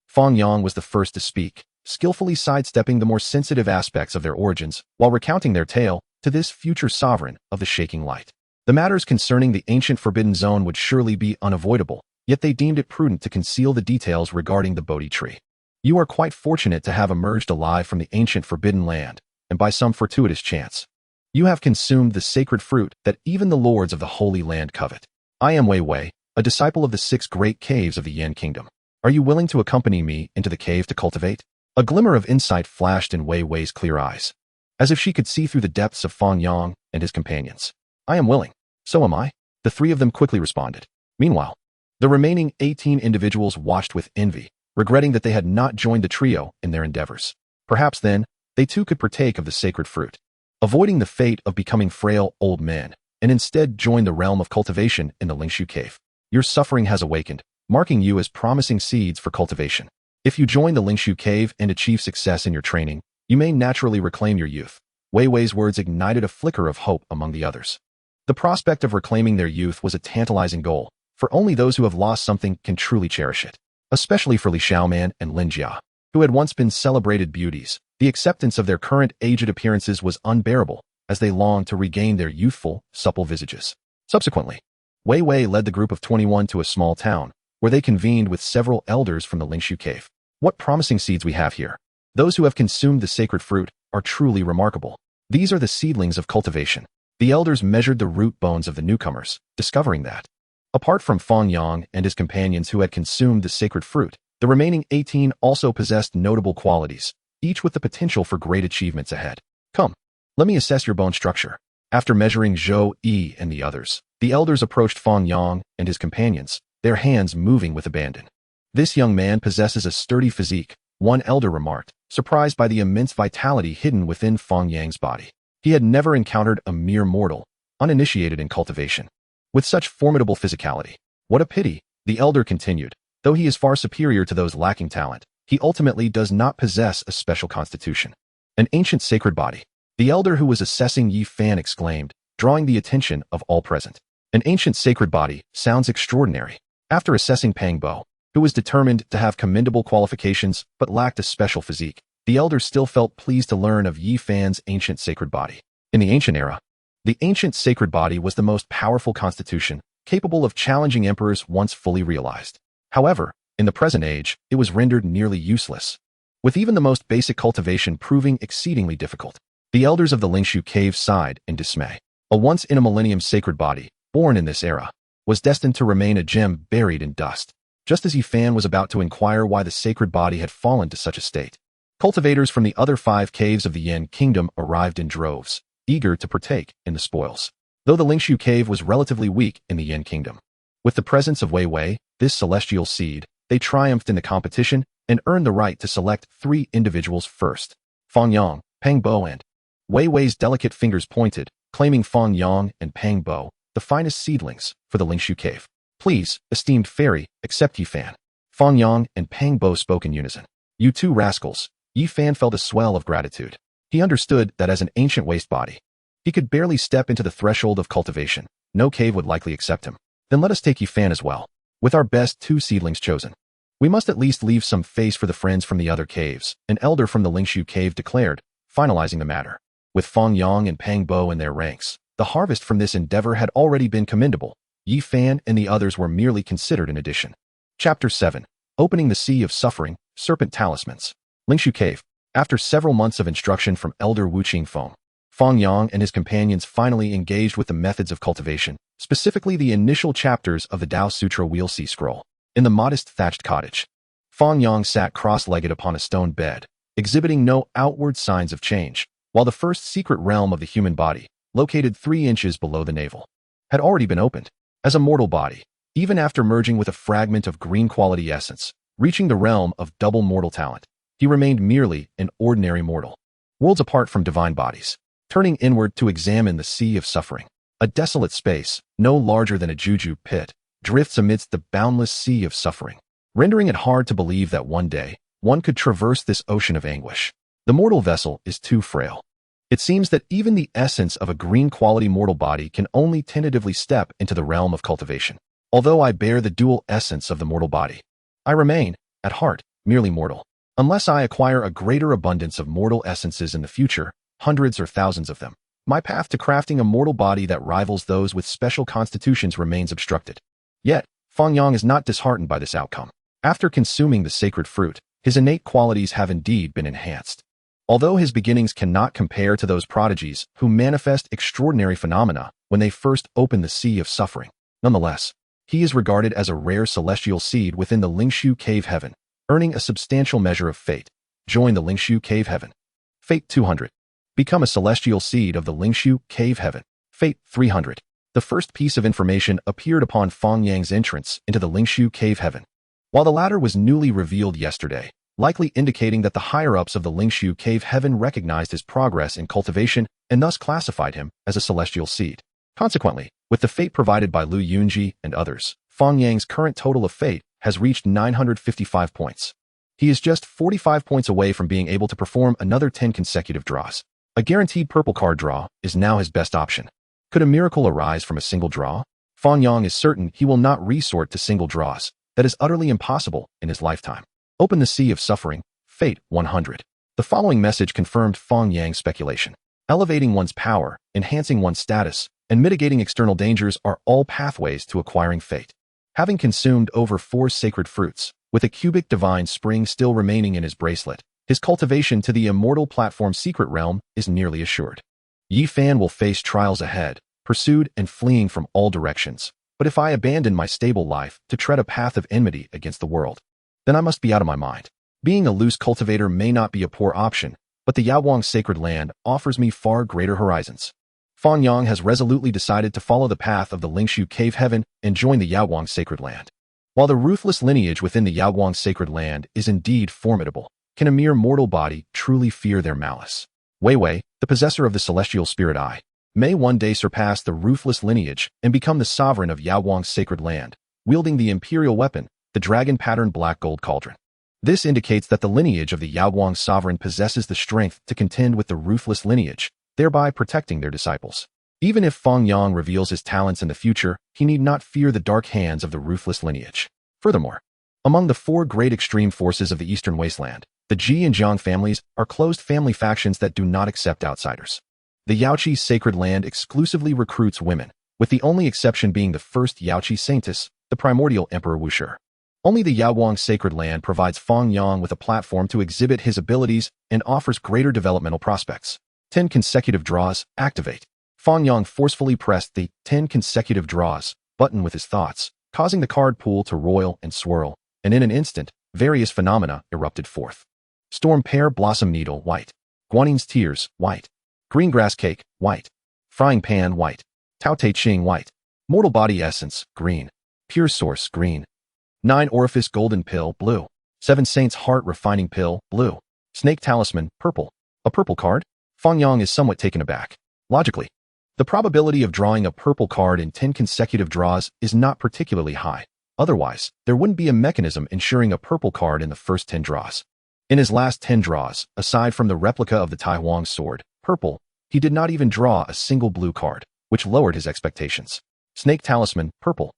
Fang Yang was the first to speak, skillfully sidestepping the more sensitive aspects of their origins while recounting their tale to this future sovereign of the shaking light. The matters concerning the ancient forbidden zone would surely be unavoidable, yet they deemed it prudent to conceal the details regarding the Bodhi tree. You are quite fortunate to have emerged alive from the ancient forbidden land, and by some fortuitous chance, you have consumed the sacred fruit that even the lords of the Holy Land covet. I am Wei Wei, a disciple of the 6 great caves of the Yan Kingdom. Are you willing to accompany me into the cave to cultivate? A glimmer of insight flashed in Wei Wei's clear eyes, as if she could see through the depths of Fang Yang and his companions. I am willing. So am I. The 3 of them quickly responded. Meanwhile, the remaining 18 individuals watched with envy, regretting that they had not joined the trio in their endeavors. Perhaps then, they too could partake of the sacred fruit. avoiding the fate of becoming frail old men, and instead join the realm of cultivation in the Lingshu cave. Your suffering has awakened, marking you as promising seeds for cultivation. If you join the Lingshu cave and achieve success in your training, you may naturally reclaim your youth. Wei Wei's words ignited a flicker of hope among the others. The prospect of reclaiming their youth was a tantalizing goal, for only those who have lost something can truly cherish it. Especially for Li Xiaoman and Lin Jia, who had once been celebrated beauties, the acceptance of their current aged appearances was unbearable, as they longed to regain their youthful, supple visages. Subsequently, Wei Wei led the group of 21 to a small town, where they convened with several elders from the Lingshu cave. What promising seeds we have here. Those who have consumed the sacred fruit are truly remarkable. These are the seedlings of cultivation. The elders measured the root bones of the newcomers, discovering that, apart from Fang Yang and his companions who had consumed the sacred fruit, the remaining 18 also possessed notable qualities, each with the potential for great achievements ahead. Come, let me assess your bone structure. After measuring Zhou Yi and the others, the elders approached Fang Yang and his companions, their hands moving with abandon. This young man possesses a sturdy physique, one elder remarked, surprised by the immense vitality hidden within Fang Yang's body. He had never encountered a mere mortal, uninitiated in cultivation, with such formidable physicality. What a pity, the elder continued. Though he is far superior to those lacking talent, he ultimately does not possess a special constitution. An ancient sacred body. The elder who was assessing Yi Fan exclaimed, drawing the attention of all present. An ancient sacred body sounds extraordinary. After assessing Pang Bo, who was determined to have commendable qualifications but lacked a special physique, the elder still felt pleased to learn of Yi Fan's ancient sacred body. In the ancient era, the ancient sacred body was the most powerful constitution, capable of challenging emperors once fully realized. However, in the present age, it was rendered nearly useless, with even the most basic cultivation proving exceedingly difficult. The elders of the Lingshu cave sighed in dismay. A once-in-a-millennium sacred body, born in this era, was destined to remain a gem buried in dust. Just as Yi Fan was about to inquire why the sacred body had fallen to such a state, cultivators from the other 5 caves of the Yan kingdom arrived in droves, eager to partake in the spoils. Though the Lingshu cave was relatively weak in the Yan kingdom, with the presence of Wei Wei, this celestial seed, they triumphed in the competition and earned the right to select 3 individuals first. Fang Yang, Pang Bo and Wei Wei's delicate fingers pointed, claiming Fang Yang and Pang Bo, the finest seedlings, for the Lingshu cave. Please, esteemed fairy, accept Yi Fan. Fang Yang and Pang Bo spoke in unison. You two rascals. Yi Fan felt a swell of gratitude. He understood that as an ancient waste body, he could barely step into the threshold of cultivation. No cave would likely accept him. Then let us take Yi Fan as well. With our best 2 seedlings chosen, we must at least leave some face for the friends from the other caves, an elder from the Lingshu cave declared, finalizing the matter. With Fang Yang and Pang Bo in their ranks, the harvest from this endeavor had already been commendable. Yi Fan and the others were merely considered an addition. Chapter 7. Opening the Sea of Suffering, Serpent Talismans. Lingshu Cave. After several months of instruction from Elder Wu Qingfeng, Fang Yang and his companions finally engaged with the methods of cultivation, specifically the initial chapters of the Tao Sutra Wheel C scroll. In the modest thatched cottage, Fang Yang sat cross-legged upon a stone bed, exhibiting no outward signs of change, while the first secret realm of the human body, located 3 inches below the navel, had already been opened. As a mortal body, even after merging with a fragment of green quality essence, reaching the realm of double mortal talent, he remained merely an ordinary mortal, worlds apart from divine bodies. Turning inward to examine the sea of suffering, a desolate space, no larger than a juju pit, drifts amidst the boundless sea of suffering, rendering it hard to believe that one day, one could traverse this ocean of anguish. The mortal vessel is too frail. It seems that even the essence of a green-quality mortal body can only tentatively step into the realm of cultivation. Although I bear the dual essence of the mortal body, I remain, at heart, merely mortal. Unless I acquire a greater abundance of mortal essences in the future, hundreds or thousands of them, my path to crafting a mortal body that rivals those with special constitutions remains obstructed. Yet, Fang Yang is not disheartened by this outcome. After consuming the sacred fruit, his innate qualities have indeed been enhanced. Although his beginnings cannot compare to those prodigies who manifest extraordinary phenomena when they first open the sea of suffering, nonetheless, he is regarded as a rare celestial seed within the Lingshu cave heaven, earning a substantial measure of fate. Join the Lingshu cave heaven. Fate 200. Become a celestial seed of the Lingshu cave heaven. Fate 300. The first piece of information appeared upon Fang Yang's entrance into the Lingshu cave heaven. While the latter was newly revealed yesterday, likely indicating that the higher-ups of the Lingshu Cave Heaven recognized his progress in cultivation and thus classified him as a celestial seed. Consequently, with the fate provided by Lu Yunji and others, Fang Yang's current total of fate has reached 955 points. He is just 45 points away from being able to perform another 10 consecutive draws. A guaranteed purple card draw is now his best option. Could a miracle arise from a single draw? Fang Yang is certain he will not resort to single draws. That is utterly impossible in his lifetime. Open the Sea of Suffering, Fate 100. The following message confirmed Fang Yang's speculation. Elevating one's power, enhancing one's status, and mitigating external dangers are all pathways to acquiring fate. Having consumed over 4 sacred fruits, with a cubic divine spring still remaining in his bracelet, his cultivation to the immortal platform secret realm is nearly assured. Yi Fan will face trials ahead, pursued and fleeing from all directions. But if I abandon my stable life to tread a path of enmity against the world, then I must be out of my mind. Being a loose cultivator may not be a poor option, but the Yaowang Sacred Land offers me far greater horizons. Fang Yang has resolutely decided to follow the path of the Lingshu Cave Heaven and join the Yaowang Sacred Land. While the ruthless lineage within the Yaowang Sacred Land is indeed formidable, can a mere mortal body truly fear their malice? Wei Wei, the possessor of the celestial spirit eye, may one day surpass the ruthless lineage and become the sovereign of Yaowang's sacred land, wielding the imperial weapon, the dragon-patterned black gold cauldron. This indicates that the lineage of the Yaowang sovereign possesses the strength to contend with the ruthless lineage, thereby protecting their disciples. Even if Fang Yang reveals his talents in the future, he need not fear the dark hands of the ruthless lineage. Furthermore, among the 4 great extreme forces of the Eastern Wasteland, the Ji and Jiang families are closed family factions that do not accept outsiders. The Yaoqi Sacred Land exclusively recruits women, with the only exception being the first Yaoqi saintess, the primordial Emperor Wushi. Only the Yaowang Sacred Land provides Fang Yang with a platform to exhibit his abilities and offers greater developmental prospects. 10 consecutive draws, activate. Fang Yang forcefully pressed the 10 consecutive draws button with his thoughts, causing the card pool to roil and swirl, and in an instant, various phenomena erupted forth. Storm Pear Blossom Needle, white. Guanin's Tears, white. Green Grass Cake, white. Frying Pan, white. Tao Te Ching, white. Mortal Body Essence, green. Pure Source, green. 9 Orifice Golden Pill, blue. 7 Saints Heart Refining Pill, blue. Snake Talisman, purple. A purple card? Fang Yang is somewhat taken aback. Logically, the probability of drawing a purple card in 10 consecutive draws is not particularly high. Otherwise, there wouldn't be a mechanism ensuring a purple card in the first 10 draws. In his last 10 draws, aside from the replica of the Tai Huang sword, purple, he did not even draw a single blue card, which lowered his expectations. Snake Talisman, purple.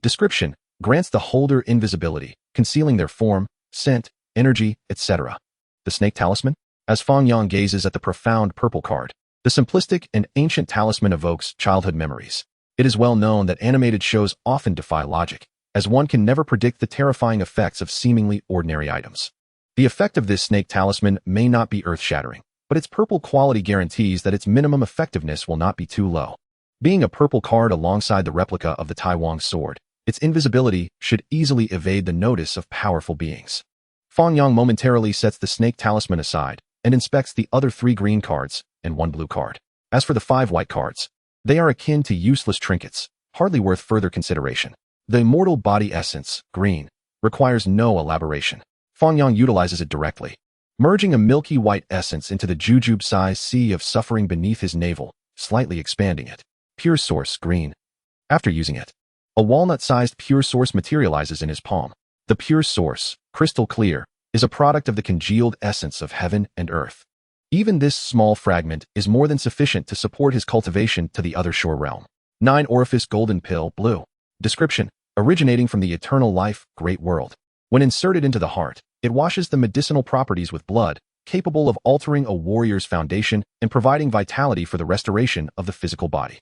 Description: grants the holder invisibility, concealing their form, scent, energy, etc. The Snake Talisman? As Fang Yang gazes at the profound purple card, the simplistic and ancient talisman evokes childhood memories. It is well known that animated shows often defy logic, as one can never predict the terrifying effects of seemingly ordinary items. The effect of this snake talisman may not be earth-shattering, but its purple quality guarantees that its minimum effectiveness will not be too low. Being a purple card alongside the replica of the Tai Huang sword, its invisibility should easily evade the notice of powerful beings. Fang Yang momentarily sets the snake talisman aside and inspects the other 3 green cards and 1 blue card. As for the 5 white cards, they are akin to useless trinkets, hardly worth further consideration. The Immortal Body Essence, green, requires no elaboration. Fang Yang utilizes it directly, merging a milky white essence into the jujube-sized sea of suffering beneath his navel, slightly expanding it. Pure Source, green. After using it, a walnut-sized Pure Source materializes in his palm. The Pure Source, crystal clear, is a product of the congealed essence of heaven and earth. Even this small fragment is more than sufficient to support his cultivation to the other shore realm. 9 Orifice Golden Pill, blue. Description: originating from the eternal life, great world. When inserted into the heart, it washes the medicinal properties with blood, capable of altering a warrior's foundation and providing vitality for the restoration of the physical body.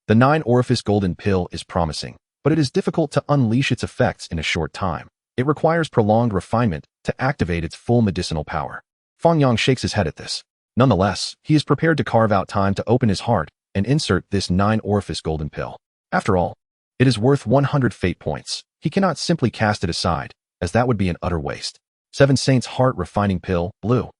The 9 Orifice Golden Pill is promising, but it is difficult to unleash its effects in a short time. It requires prolonged refinement to activate its full medicinal power. Fang Yang shakes his head at this. Nonetheless, he is prepared to carve out time to open his heart and insert this 9 Orifice Golden Pill. After all, it is worth 100 fate points. He cannot simply cast it aside, as that would be an utter waste. 7 Saints Heart Refining Pill, blue.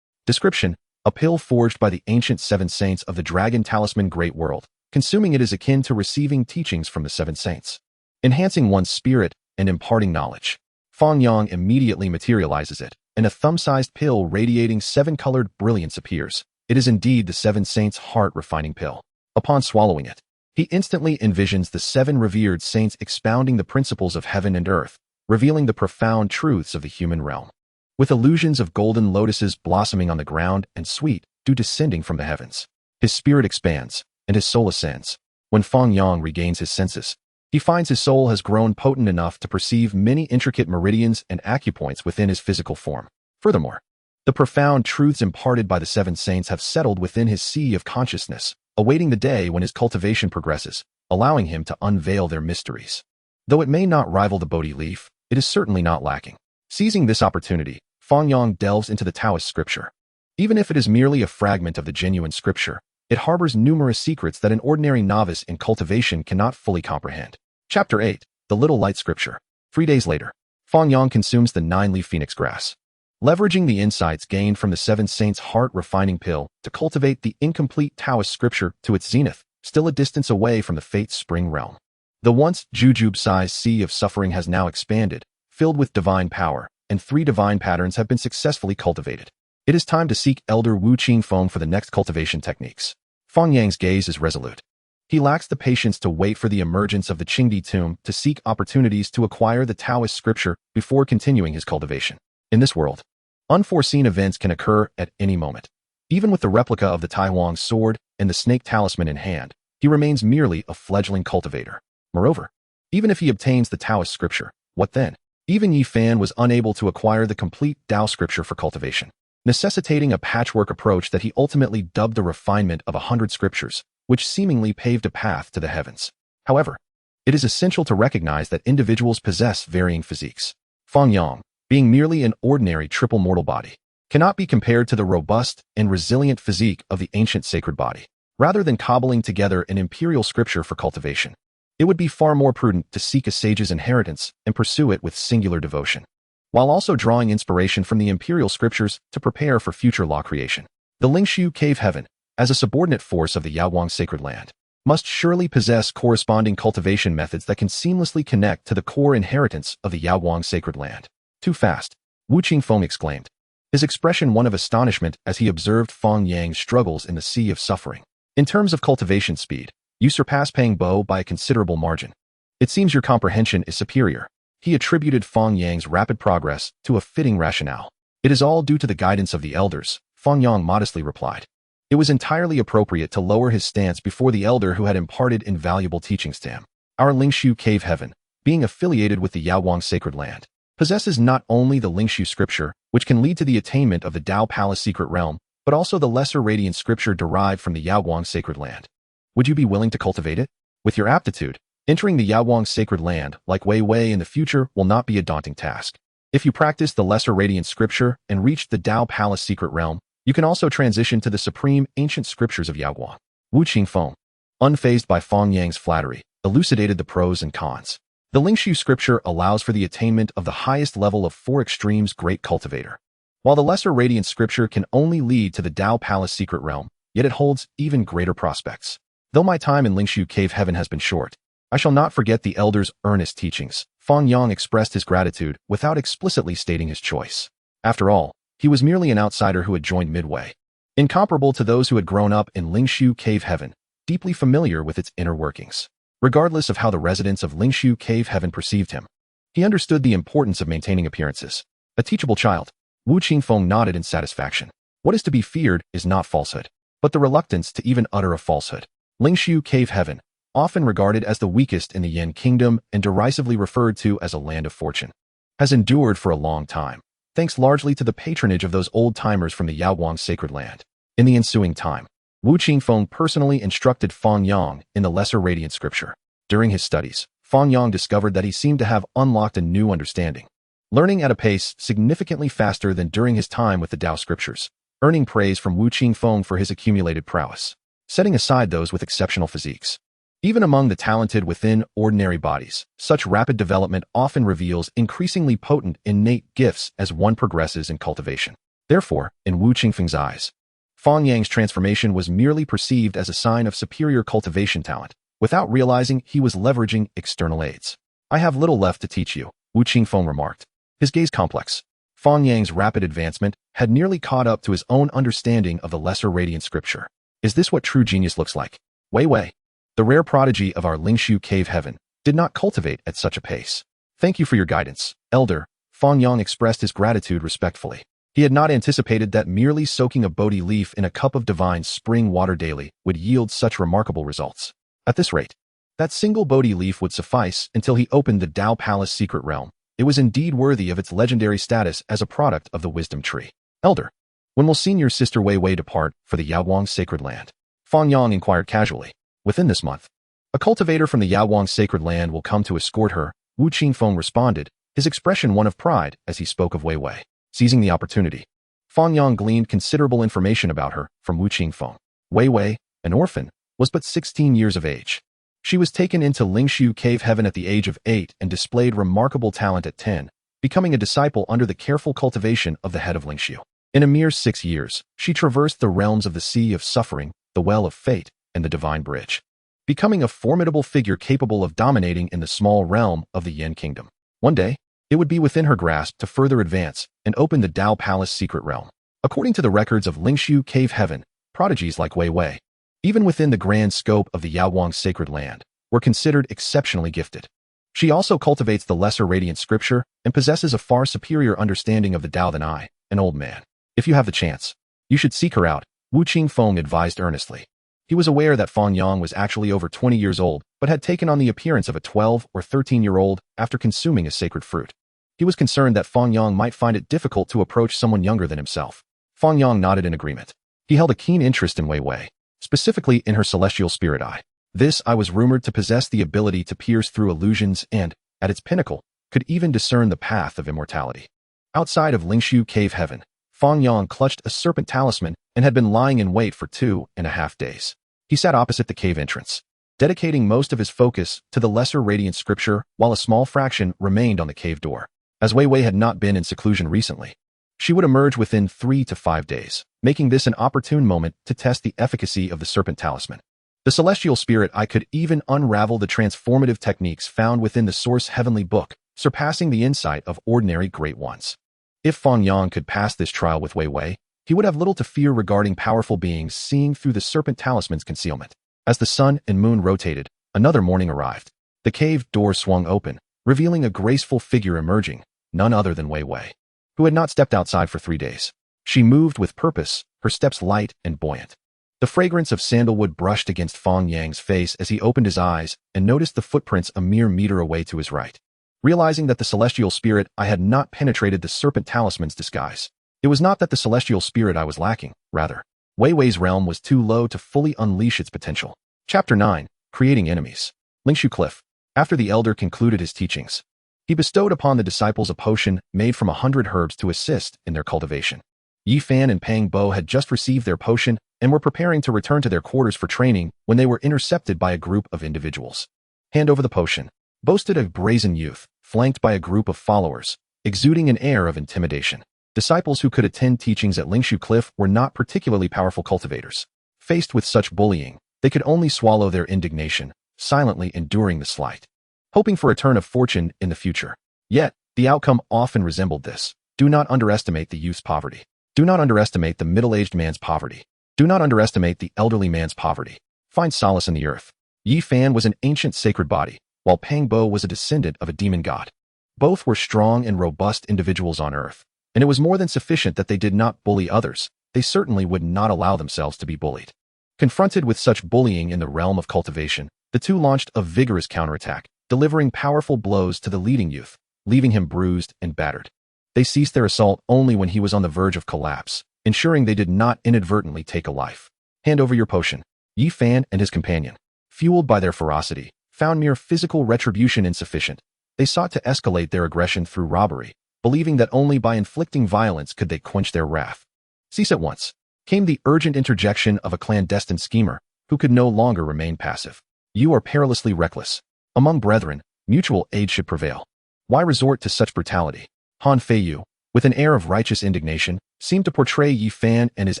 Description: a pill forged by the ancient 7 Saints of the Dragon Talisman Great World. Consuming it is akin to receiving teachings from the 7 Saints, enhancing one's spirit and imparting knowledge. Fang Yang immediately materializes it, and a thumb-sized pill radiating seven-colored brilliance appears. It is indeed the seven saints' heart-refining pill. Upon swallowing it, he instantly envisions the seven revered saints expounding the principles of heaven and earth, revealing the profound truths of the human realm. With illusions of golden lotuses blossoming on the ground and sweet dew descending from the heavens, his spirit expands, and his soul ascends. When Fang Yang regains his senses, he finds his soul has grown potent enough to perceive many intricate meridians and acupoints within his physical form. Furthermore, the profound truths imparted by the seven saints have settled within his sea of consciousness, awaiting the day when his cultivation progresses, allowing him to unveil their mysteries. Though it may not rival the Bodhi leaf, it is certainly not lacking. Seizing this opportunity, Fang Yang delves into the Taoist scripture. Even if it is merely a fragment of the genuine scripture, it harbors numerous secrets that an ordinary novice in cultivation cannot fully comprehend. Chapter 8, The Little Light Scripture. 3 days later, Fang Yang consumes the 9-leaf phoenix grass. Leveraging the insights gained from the seven saints' heart-refining pill to cultivate the incomplete Taoist scripture to its zenith, still a distance away from the Fate's spring realm. The once jujube-sized sea of suffering has now expanded, filled with divine power, and 3 divine patterns have been successfully cultivated. It is time to seek Elder Wu Qingfeng for the next cultivation techniques. Fang Yang's gaze is resolute. He lacks the patience to wait for the emergence of the Qingdi tomb to seek opportunities to acquire the Taoist scripture before continuing his cultivation. In this world, unforeseen events can occur at any moment. Even with the replica of the Tai Huang sword and the snake talisman in hand, he remains merely a fledgling cultivator. Moreover, even if he obtains the Taoist scripture, what then? Even Yi Fan was unable to acquire the complete Tao scripture for cultivation, necessitating a patchwork approach that he ultimately dubbed the refinement of 100 scriptures, which seemingly paved a path to the heavens. However, it is essential to recognize that individuals possess varying physiques. Fang Yang, being merely an ordinary triple mortal body, cannot be compared to the robust and resilient physique of the ancient sacred body. Rather than cobbling together an imperial scripture for cultivation, it would be far more prudent to seek a sage's inheritance and pursue it with singular devotion, while also drawing inspiration from the imperial scriptures to prepare for future law creation. The Lingshu Cave Heaven, as a subordinate force of the Yaoguang sacred land, must surely possess corresponding cultivation methods that can seamlessly connect to the core inheritance of the Yaoguang sacred land. Too fast, Wu Qingfeng exclaimed, his expression one of astonishment as he observed Fang Yang's struggles in the sea of suffering. In terms of cultivation speed, you surpass Pang Bo by a considerable margin. It seems your comprehension is superior. He attributed Fang Yang's rapid progress to a fitting rationale. It is all due to the guidance of the elders, Fang Yang modestly replied. It was entirely appropriate to lower his stance before the elder who had imparted invaluable teachings to him. Our Lingshu Cave Heaven, being affiliated with the Yaoguang sacred land, possesses not only the Lingshu scripture, which can lead to the attainment of the Dao Palace secret realm, but also the lesser radiant scripture derived from the Yaoguang sacred land. Would you be willing to cultivate it? With your aptitude, entering the Yaoguang sacred land, like Wei Wei in the future, will not be a daunting task. If you practice the lesser radiant scripture and reach the Dao Palace secret realm, you can also transition to the supreme ancient scriptures of Yaoguang. Wu Qingfeng, unfazed by Fang Yang's flattery, elucidated the pros and cons. The Lingshu scripture allows for the attainment of the highest level of 4 extremes great cultivator, while the lesser radiant scripture can only lead to the Dao Palace secret realm, yet it holds even greater prospects. Though my time in Lingshu Cave Heaven has been short, I shall not forget the elders' earnest teachings. Fang Yang expressed his gratitude without explicitly stating his choice. After all, he was merely an outsider who had joined midway, incomparable to those who had grown up in Lingshu Cave Heaven, deeply familiar with its inner workings. Regardless of how the residents of Lingshu Cave Heaven perceived him, he understood the importance of maintaining appearances. A teachable child, Wu Qingfeng nodded in satisfaction. What is to be feared is not falsehood, but the reluctance to even utter a falsehood. Lingshu Cave Heaven, often regarded as the weakest in the Yan Kingdom and derisively referred to as a land of fortune, has endured for a long time, thanks largely to the patronage of those old-timers from the Yaoguang sacred land. In the ensuing time, Wu Qingfeng personally instructed Fang Yang in the lesser radiant scripture. During his studies, Fang Yang discovered that he seemed to have unlocked a new understanding, learning at a pace significantly faster than during his time with the Tao scriptures, earning praise from Wu Qingfeng for his accumulated prowess, setting aside those with exceptional physiques. Even among the talented within ordinary bodies, such rapid development often reveals increasingly potent innate gifts as one progresses in cultivation. Therefore, in Wu Qingfeng's eyes, Fang Yang's transformation was merely perceived as a sign of superior cultivation talent, without realizing he was leveraging external aids. I have little left to teach you, Wu Qingfeng remarked, his gaze complex. Fang Yang's rapid advancement had nearly caught up to his own understanding of the lesser radiant scripture. Is this what true genius looks like? Wei Wei, the rare prodigy of our Lingshu cave heaven, did not cultivate at such a pace. Thank you for your guidance, Elder. Fang Yang expressed his gratitude respectfully. He had not anticipated that merely soaking a Bodhi leaf in a cup of divine spring water daily would yield such remarkable results. At this rate, that single Bodhi leaf would suffice until he opened the Tao Palace secret realm. It was indeed worthy of its legendary status as a product of the wisdom tree. Elder, when will senior sister Wei Wei depart for the Yaoguang sacred land? Fang Yang inquired casually. Within this month. A cultivator from the Yaoguang sacred land will come to escort her, Wu Qingfeng responded, his expression one of pride as he spoke of Wei Wei. Seizing the opportunity, Fang Yang gleaned considerable information about her from Wu Qingfeng. Wei Wei, an orphan, was but 16 years of age. She was taken into Lingshu cave heaven at the age of 8 and displayed remarkable talent at 10, becoming a disciple under the careful cultivation of the head of Lingshu. In a mere 6 years, she traversed the realms of the Sea of Suffering, the Well of Fate, and the Divine Bridge, becoming a formidable figure capable of dominating in the small realm of the Yin Kingdom. One day, it would be within her grasp to further advance and open the Tao Palace secret realm. According to the records of Lingshu cave heaven, prodigies like Wei Wei, even within the grand scope of the Yaoguang sacred land, were considered exceptionally gifted. She also cultivates the lesser radiant scripture and possesses a far superior understanding of the Tao than I, an old man. If you have the chance, you should seek her out, Wu Qingfeng advised earnestly. He was aware that Fang Yang was actually over 20 years old, but had taken on the appearance of a 12 or 13-year-old after consuming a sacred fruit. He was concerned that Fang Yang might find it difficult to approach someone younger than himself. Fang Yang nodded in agreement. He held a keen interest in Wei Wei, specifically in her celestial spirit eye. This eye was rumored to possess the ability to pierce through illusions and, at its pinnacle, could even discern the path of immortality. Outside of Lingshu cave heaven, Fang Yang clutched a serpent talisman and had been lying in wait for 2.5 days. He sat opposite the cave entrance, dedicating most of his focus to the lesser radiant scripture while a small fraction remained on the cave door. As Wei Wei had not been in seclusion recently, she would emerge within 3 to 5 days, making this an opportune moment to test the efficacy of the serpent talisman. The celestial spirit eye could even unravel the transformative techniques found within the source heavenly book, surpassing the insight of ordinary great ones. If Fang Yang could pass this trial with Wei Wei, he would have little to fear regarding powerful beings seeing through the serpent talisman's concealment. As the sun and moon rotated, another morning arrived. The cave door swung open, revealing a graceful figure emerging, none other than Wei Wei, who had not stepped outside for 3 days. She moved with purpose, her steps light and buoyant. The fragrance of sandalwood brushed against Fang Yang's face as he opened his eyes and noticed the footprints a mere meter away to his right. Realizing that the celestial spirit eye had not penetrated the serpent talisman's disguise, it was not that the celestial spirit eye was lacking, rather, Wei Wei's realm was too low to fully unleash its potential. Chapter 9, Creating Enemies. Lingshu Cliff. After the elder concluded his teachings, he bestowed upon the disciples a potion made from 100 herbs to assist in their cultivation. Yi Fan and Pang Bo had just received their potion and were preparing to return to their quarters for training when they were intercepted by a group of individuals. Hand over the potion, boasted a brazen youth, flanked by a group of followers, exuding an air of intimidation. Disciples who could attend teachings at Lingshu Cliff were not particularly powerful cultivators. Faced with such bullying, they could only swallow their indignation, silently enduring the slight, hoping for a turn of fortune in the future. Yet, the outcome often resembled this. Do not underestimate the youth's poverty. Do not underestimate the middle-aged man's poverty. Do not underestimate the elderly man's poverty. Find solace in the earth. Yi Fan was an ancient sacred body, while Pang Bo was a descendant of a demon god. Both were strong and robust individuals on earth, and it was more than sufficient that they did not bully others. They certainly would not allow themselves to be bullied. Confronted with such bullying in the realm of cultivation, the two launched a vigorous counterattack, delivering powerful blows to the leading youth, leaving him bruised and battered. They ceased their assault only when he was on the verge of collapse, ensuring they did not inadvertently take a life. Hand over your potion. Yi Fan and his companion, fueled by their ferocity, found mere physical retribution insufficient. They sought to escalate their aggression through robbery, believing that only by inflicting violence could they quench their wrath. Cease at once. Came the urgent interjection of a clandestine schemer who could no longer remain passive. You are perilously reckless. Among brethren, mutual aid should prevail. Why resort to such brutality? Han Feiyu, with an air of righteous indignation, seemed to portray Yi Fan and his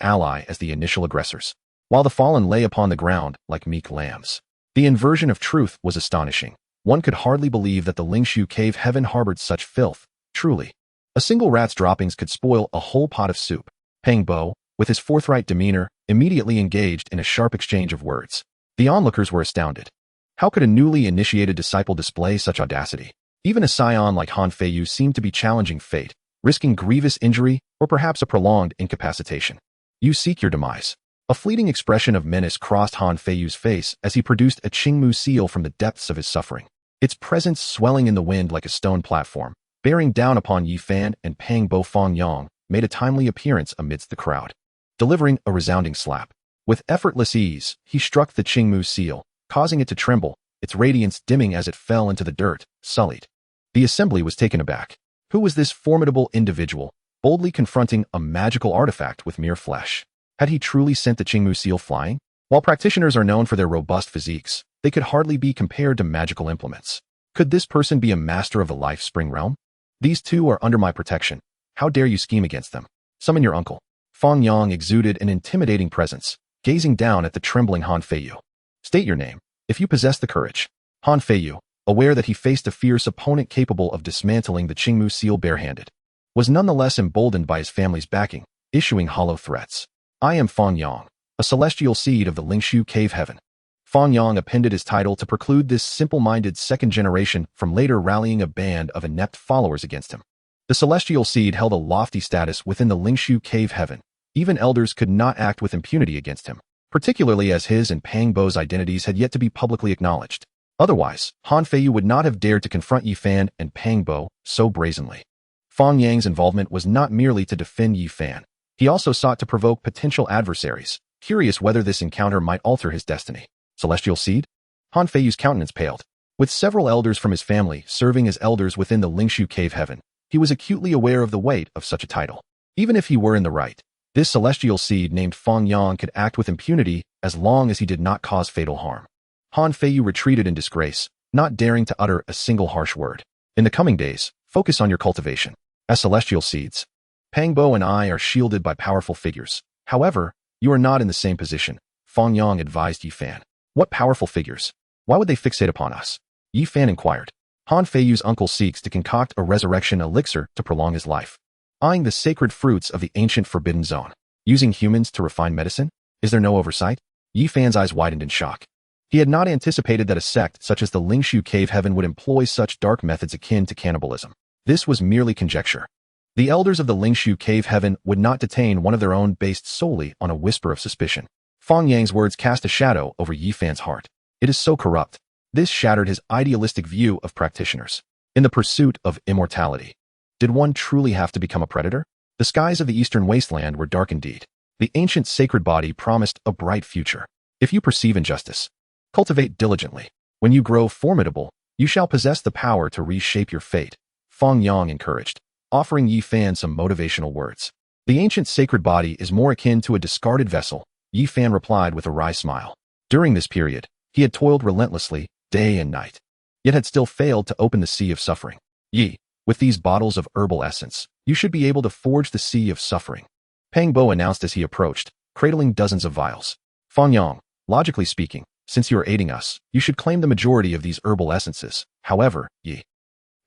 ally as the initial aggressors, while the fallen lay upon the ground like meek lambs. The inversion of truth was astonishing. One could hardly believe that the Lingshu cave heaven harbored such filth. Truly, A single rat's droppings could spoil a whole pot of soup. Pang Bo, with his forthright demeanor, immediately engaged in a sharp exchange of words. The onlookers were astounded. How could a newly initiated disciple display such audacity? Even a scion like Han Feiyu seemed to be challenging fate, risking grievous injury or perhaps a prolonged incapacitation. You seek your demise. A fleeting expression of menace crossed Han Feiyu's face as he produced a Qingmu seal from the depths of his suffering. Its presence swelling in the wind like a stone platform, bearing down upon Yi Fan and Pang Bo. Fang Yang made a timely appearance amidst the crowd. Delivering a resounding slap. With effortless ease, he struck the Qingmu seal, causing it to tremble, its radiance dimming as it fell into the dirt, sullied. The assembly was taken aback. Who was this formidable individual, boldly confronting a magical artifact with mere flesh? Had he truly sent the Qingmu seal flying? While practitioners are known for their robust physiques, they could hardly be compared to magical implements. Could this person be a master of the life spring realm? These two are under my protection. How dare you scheme against them? Summon your uncle. Fang Yang exuded an intimidating presence, gazing down at the trembling Han Feiyu. State your name, if you possess the courage. Han Feiyu, aware that he faced a fierce opponent capable of dismantling the Qingmu seal barehanded, was nonetheless emboldened by his family's backing, issuing hollow threats. I am Fang Yang, a celestial seed of the Lingshu cave heaven. Fang Yang appended his title to preclude this simple-minded second generation from later rallying a band of inept followers against him. The celestial seed held a lofty status within the Lingshu cave heaven. Even elders could not act with impunity against him, particularly as his and Pang Bo's identities had yet to be publicly acknowledged. Otherwise, Han Feiyu would not have dared to confront Yi Fan and Pang Bo so brazenly. Fang Yang's involvement was not merely to defend Yi Fan. He also sought to provoke potential adversaries, curious whether this encounter might alter his destiny. Celestial seed? Han Feiyu's countenance paled. With several elders from his family serving as elders within the Lingshu cave heaven, he was acutely aware of the weight of such a title. Even if he were in the right, this celestial seed named Fang Yang could act with impunity as long as he did not cause fatal harm. Han Feiyu retreated in disgrace, not daring to utter a single harsh word. In the coming days, focus on your cultivation. As celestial seeds, Pang Bo and I are shielded by powerful figures. However, you are not in the same position, Fang Yang advised Yi Fan. What powerful figures? Why would they fixate upon us? Yi Fan inquired. Han Feiyu's uncle seeks to concoct a resurrection elixir to prolong his life. Eyeing the sacred fruits of the ancient forbidden zone. Using humans to refine medicine? Is there no oversight? Yi Fan's eyes widened in shock. He had not anticipated that a sect such as the Lingshu cave heaven would employ such dark methods akin to cannibalism. This was merely conjecture. The elders of the Lingshu cave heaven would not detain one of their own based solely on a whisper of suspicion. Fang Yang's words cast a shadow over Yi Fan's heart. It is so corrupt. This shattered his idealistic view of practitioners. In the pursuit of immortality, did one truly have to become a predator? The skies of the eastern wasteland were dark indeed. The ancient sacred body promised a bright future. If you perceive injustice, cultivate diligently. When you grow formidable, you shall possess the power to reshape your fate, Fang Yang encouraged, offering Yi Fan some motivational words. The ancient sacred body is more akin to a discarded vessel, Yi Fan replied with a wry smile. During this period, he had toiled relentlessly, day and night, yet had still failed to open the sea of suffering. Yi, with these bottles of herbal essence, you should be able to forge the sea of suffering, Pang Bo announced as he approached, cradling dozens of vials. Fang Yang, logically speaking, since you are aiding us, you should claim the majority of these herbal essences. However, Yi.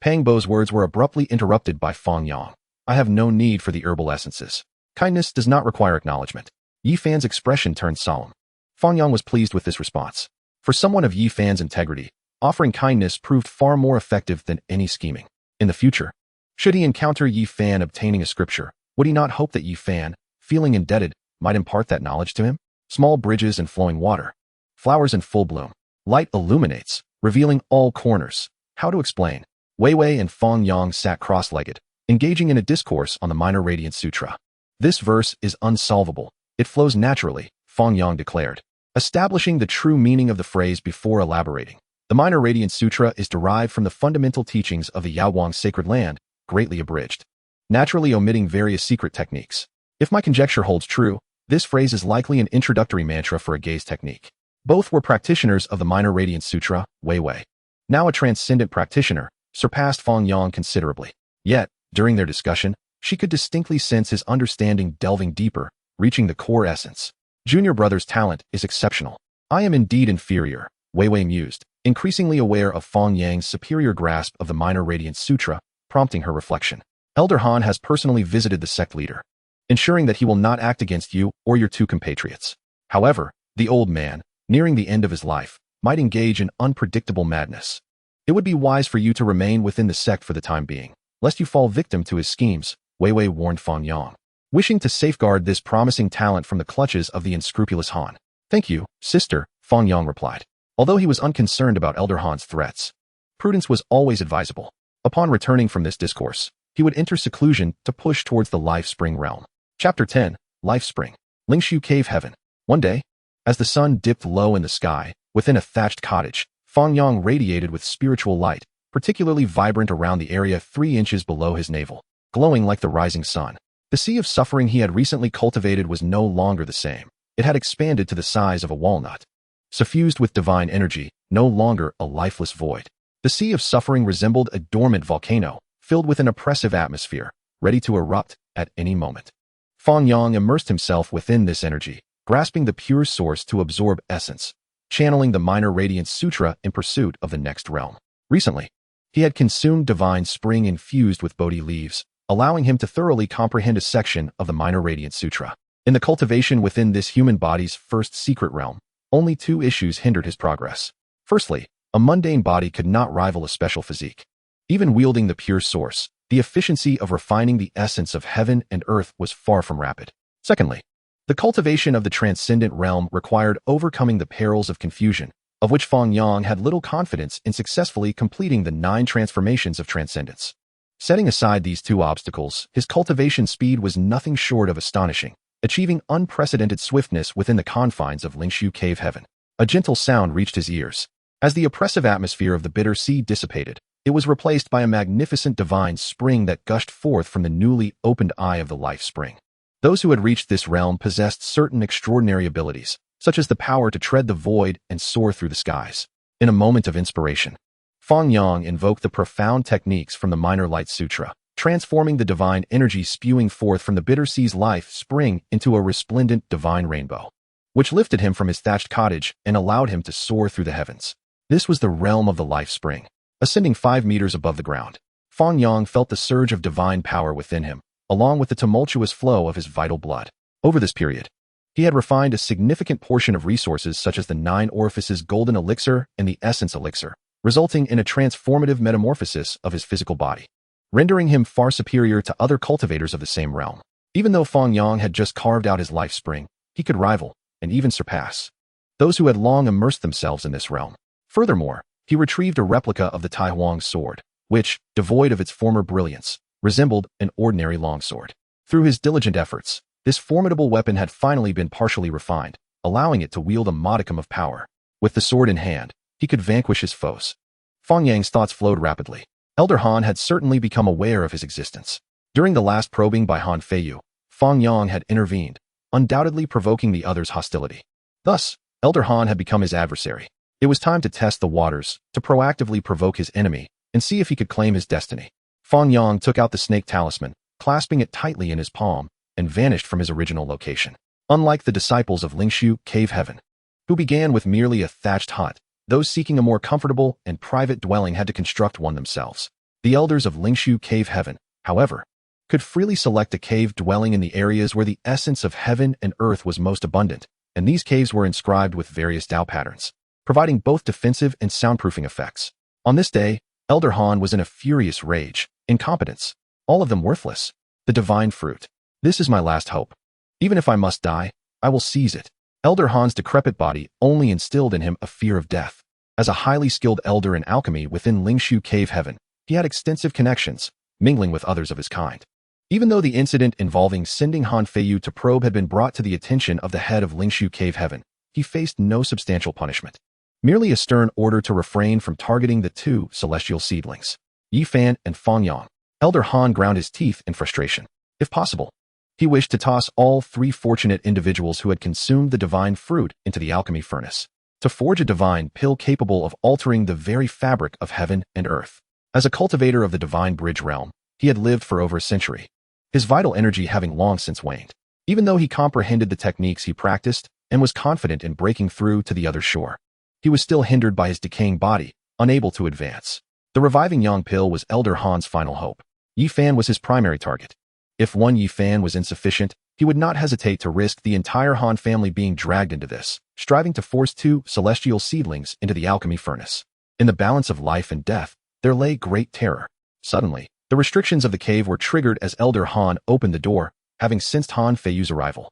Pang Bo's words were abruptly interrupted by Fang Yang. I have no need for the herbal essences. Kindness does not require acknowledgement. Yi Fan's expression turned solemn. Fang Yang was pleased with this response. For someone of Yi Fan's integrity, offering kindness proved far more effective than any scheming. In the future, should he encounter Yi Fan obtaining a scripture, would he not hope that Yi Fan, feeling indebted, might impart that knowledge to him? Small bridges and flowing water. Flowers in full bloom. Light illuminates, revealing all corners. How to explain? Wei Wei and Fang Yang sat cross-legged, engaging in a discourse on the Minor Radiant Sutra. This verse is unsolvable. It flows naturally, Fang Yang declared, establishing the true meaning of the phrase before elaborating. The Minor Radiant Sutra is derived from the fundamental teachings of the Yaoguang sacred land, greatly abridged, naturally omitting various secret techniques. If my conjecture holds true, this phrase is likely an introductory mantra for a gaze technique. Both were practitioners of the Minor Radiant Sutra, Wei Wei. Now a transcendent practitioner, surpassed Fang Yang considerably. Yet, during their discussion, she could distinctly sense his understanding delving deeper, reaching the core essence. Junior brother's talent is exceptional. I am indeed inferior, Wei Wei mused, increasingly aware of Fang Yang's superior grasp of the Minor Radiant Sutra, prompting her reflection. Elder Han has personally visited the sect leader, ensuring that he will not act against you or your two compatriots. However, the old man, nearing the end of his life, might engage in unpredictable madness. It would be wise for you to remain within the sect for the time being, lest you fall victim to his schemes, Wei Wei warned Fang Yang, wishing to safeguard this promising talent from the clutches of the unscrupulous Han. Thank you, sister, Fang Yang replied. Although he was unconcerned about Elder Han's threats, prudence was always advisable. Upon returning from this discourse, he would enter seclusion to push towards the Life Spring realm. Chapter 10, Life Spring. Lingshu Cave Heaven. One day, as the sun dipped low in the sky, within a thatched cottage, Fang Yang radiated with spiritual light, particularly vibrant around the area 3 inches below his navel, glowing like the rising sun. The sea of suffering he had recently cultivated was no longer the same. It had expanded to the size of a walnut. Suffused with divine energy, no longer a lifeless void. The sea of suffering resembled a dormant volcano, filled with an oppressive atmosphere, ready to erupt at any moment. Fang Yang immersed himself within this energy, grasping the pure source to absorb essence, channeling the Minor Radiance Sutra in pursuit of the next realm. Recently, he had consumed divine spring infused with Bodhi leaves, allowing him to thoroughly comprehend a section of the Minor Radiance Sutra. In the cultivation within this human body's first secret realm, only 2 issues hindered his progress. Firstly, a mundane body could not rival a special physique. Even wielding the pure source, the efficiency of refining the essence of heaven and earth was far from rapid. Secondly, the cultivation of the transcendent realm required overcoming the perils of confusion, of which Fang Yang had little confidence in successfully completing the 9 transformations of transcendence. Setting aside these 2 obstacles, his cultivation speed was nothing short of astonishing, achieving unprecedented swiftness within the confines of Lingshu Cave Heaven. A gentle sound reached his ears. As the oppressive atmosphere of the bitter sea dissipated, it was replaced by a magnificent divine spring that gushed forth from the newly opened eye of the life spring. Those who had reached this realm possessed certain extraordinary abilities, such as the power to tread the void and soar through the skies. In a moment of inspiration, Fang Yang invoked the profound techniques from the Minor Light Sutra, transforming the divine energy spewing forth from the bitter sea's life spring into a resplendent divine rainbow, which lifted him from his thatched cottage and allowed him to soar through the heavens. This was the realm of the life spring. Ascending 5 meters above the ground, Fang Yang felt the surge of divine power within him, along with the tumultuous flow of his vital blood. Over this period, he had refined a significant portion of resources such as the 9 orifices golden elixir and the essence elixir, resulting in a transformative metamorphosis of his physical body, rendering him far superior to other cultivators of the same realm. Even though Fang Yang had just carved out his life spring, he could rival, and even surpass, those who had long immersed themselves in this realm. Furthermore, he retrieved a replica of the Tai Huang sword, which, devoid of its former brilliance, resembled an ordinary longsword. Through his diligent efforts, this formidable weapon had finally been partially refined, allowing it to wield a modicum of power. With the sword in hand, he could vanquish his foes. Fang Yang's thoughts flowed rapidly. Elder Han had certainly become aware of his existence. During the last probing by Han Feiyu, Fang Yang had intervened, undoubtedly provoking the other's hostility. Thus, Elder Han had become his adversary. It was time to test the waters, to proactively provoke his enemy, and see if he could claim his destiny. Fang Yang took out the snake talisman, clasping it tightly in his palm, and vanished from his original location. Unlike the disciples of Lingshu Cave Heaven, who began with merely a thatched hut, those seeking a more comfortable and private dwelling had to construct one themselves. The elders of Lingshu Cave Heaven, however, could freely select a cave dwelling in the areas where the essence of heaven and earth was most abundant, and these caves were inscribed with various Tao patterns, providing both defensive and soundproofing effects. On this day, Elder Han was in a furious rage. Incompetence. All of them worthless. The divine fruit. This is my last hope. Even if I must die, I will seize it. Elder Han's decrepit body only instilled in him a fear of death. As a highly skilled elder in alchemy within Lingshu Cave Heaven, he had extensive connections, mingling with others of his kind. Even though the incident involving sending Han Feiyu to probe had been brought to the attention of the head of Lingshu Cave Heaven, he faced no substantial punishment. Merely a stern order to refrain from targeting the 2 celestial seedlings, Yi Fan and Fang Yang. Elder Han ground his teeth in frustration. If possible, he wished to toss all 3 fortunate individuals who had consumed the divine fruit into the alchemy furnace, to forge a divine pill capable of altering the very fabric of heaven and earth. As a cultivator of the divine bridge realm, he had lived for over a century, his vital energy having long since waned. Even though he comprehended the techniques he practiced and was confident in breaking through to the other shore, he was still hindered by his decaying body, unable to advance. The reviving yang pill was Elder Han's final hope. Yi Fan was his primary target. If one Yi Fan was insufficient, he would not hesitate to risk the entire Han family being dragged into this, striving to force two celestial seedlings into the alchemy furnace. In the balance of life and death, there lay great terror. Suddenly, the restrictions of the cave were triggered as Elder Han opened the door, having sensed Han Feiyu's arrival.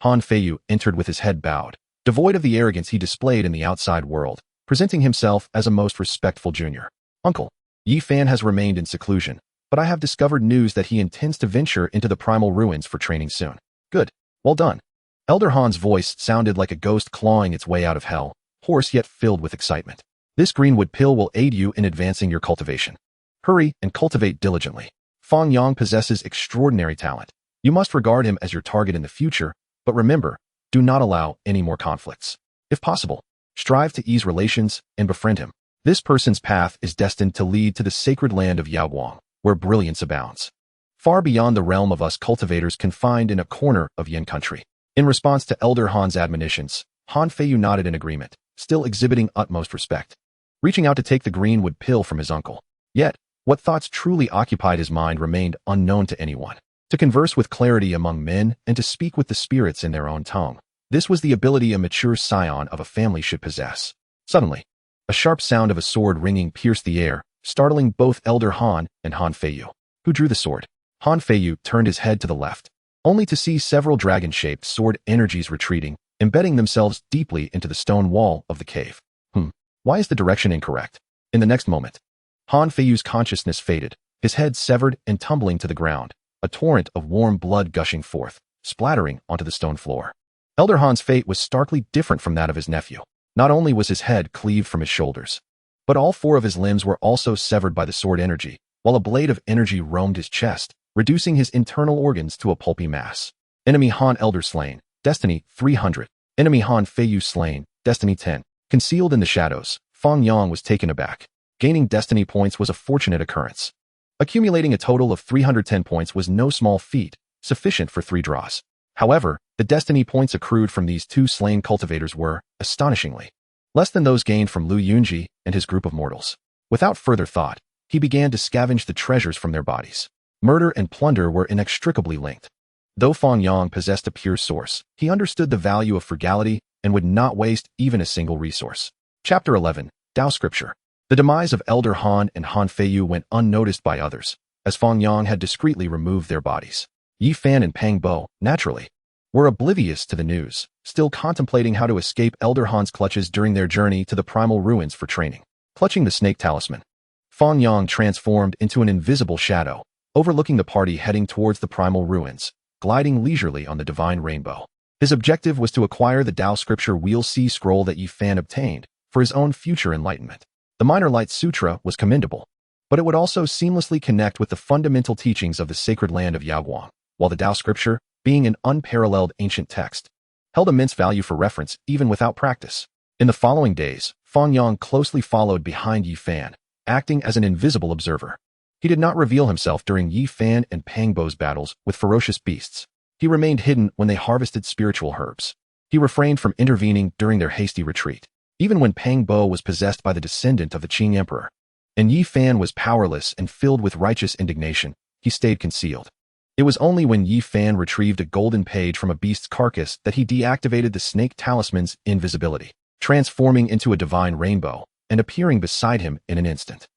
Han Feiyu entered with his head bowed, devoid of the arrogance he displayed in the outside world, presenting himself as a most respectful junior. Uncle, Yi Fan has remained in seclusion, but I have discovered news that he intends to venture into the primal ruins for training soon. Good. Well done. Elder Han's voice sounded like a ghost clawing its way out of hell, hoarse yet filled with excitement. This greenwood pill will aid you in advancing your cultivation. Hurry and cultivate diligently. Fang Yang possesses extraordinary talent. You must regard him as your target in the future, but remember, do not allow any more conflicts. If possible, strive to ease relations and befriend him. This person's path is destined to lead to the sacred land of Yaoguang, where brilliance abounds. Far beyond the realm of us cultivators confined in a corner of Yin country. In response to Elder Han's admonitions, Han Feiyu nodded in agreement, still exhibiting utmost respect. Reaching out to take the greenwood pill from his uncle. Yet, what thoughts truly occupied his mind remained unknown to anyone. To converse with clarity among men and to speak with the spirits in their own tongue. This was the ability a mature scion of a family should possess. Suddenly, a sharp sound of a sword ringing pierced the air, startling both Elder Han and Han Feiyu. Who drew the sword? Han Feiyu turned his head to the left, only to see several dragon-shaped sword energies retreating, embedding themselves deeply into the stone wall of the cave. Why is the direction incorrect? In the next moment, Han Feiyu's consciousness faded, his head severed and tumbling to the ground, a torrent of warm blood gushing forth, splattering onto the stone floor. Elder Han's fate was starkly different from that of his nephew. Not only was his head cleaved from his shoulders, but all four of his limbs were also severed by the sword energy, while a blade of energy roamed his chest, reducing his internal organs to a pulpy mass. Enemy Han Elder slain, Destiny 300. Enemy Han Feiyu slain, Destiny 10. Concealed in the shadows, Fang Yang was taken aback. Gaining destiny points was a fortunate occurrence. Accumulating a total of 310 points was no small feat, sufficient for 3 draws. However, the destiny points accrued from these 2 slain cultivators were, astonishingly, less than those gained from Lu Yunji and his group of mortals. Without further thought, he began to scavenge the treasures from their bodies. Murder and plunder were inextricably linked. Though Fang Yang possessed a pure source, he understood the value of frugality and would not waste even a single resource. Chapter 11, Tao Scripture. The demise of Elder Han and Han Feiyu went unnoticed by others, as Fang Yang had discreetly removed their bodies. Yi Fan and Pang Bo, naturally, were oblivious to the news, still contemplating how to escape Elder Han's clutches during their journey to the primal ruins for training. Clutching the snake talisman, Fang Yang transformed into an invisible shadow, overlooking the party heading towards the primal ruins, gliding leisurely on the divine rainbow. His objective was to acquire the Tao Scripture Wheel C scroll that Yi Fan obtained for his own future enlightenment. The Minor Light Sutra was commendable, but it would also seamlessly connect with the fundamental teachings of the sacred land of Yaoguang, while the Tao Scripture, being an unparalleled ancient text, held immense value for reference even without practice. In the following days, Fang Yang closely followed behind Yi Fan, acting as an invisible observer. He did not reveal himself during Yi Fan and Pang Bo's battles with ferocious beasts. He remained hidden when they harvested spiritual herbs. He refrained from intervening during their hasty retreat, even when Pang Bo was possessed by the descendant of the Qing Emperor. And Yi Fan was powerless and filled with righteous indignation. He stayed concealed. It was only when Yi Fan retrieved a golden page from a beast's carcass that he deactivated the snake talisman's invisibility, transforming into a divine rainbow and appearing beside him in an instant.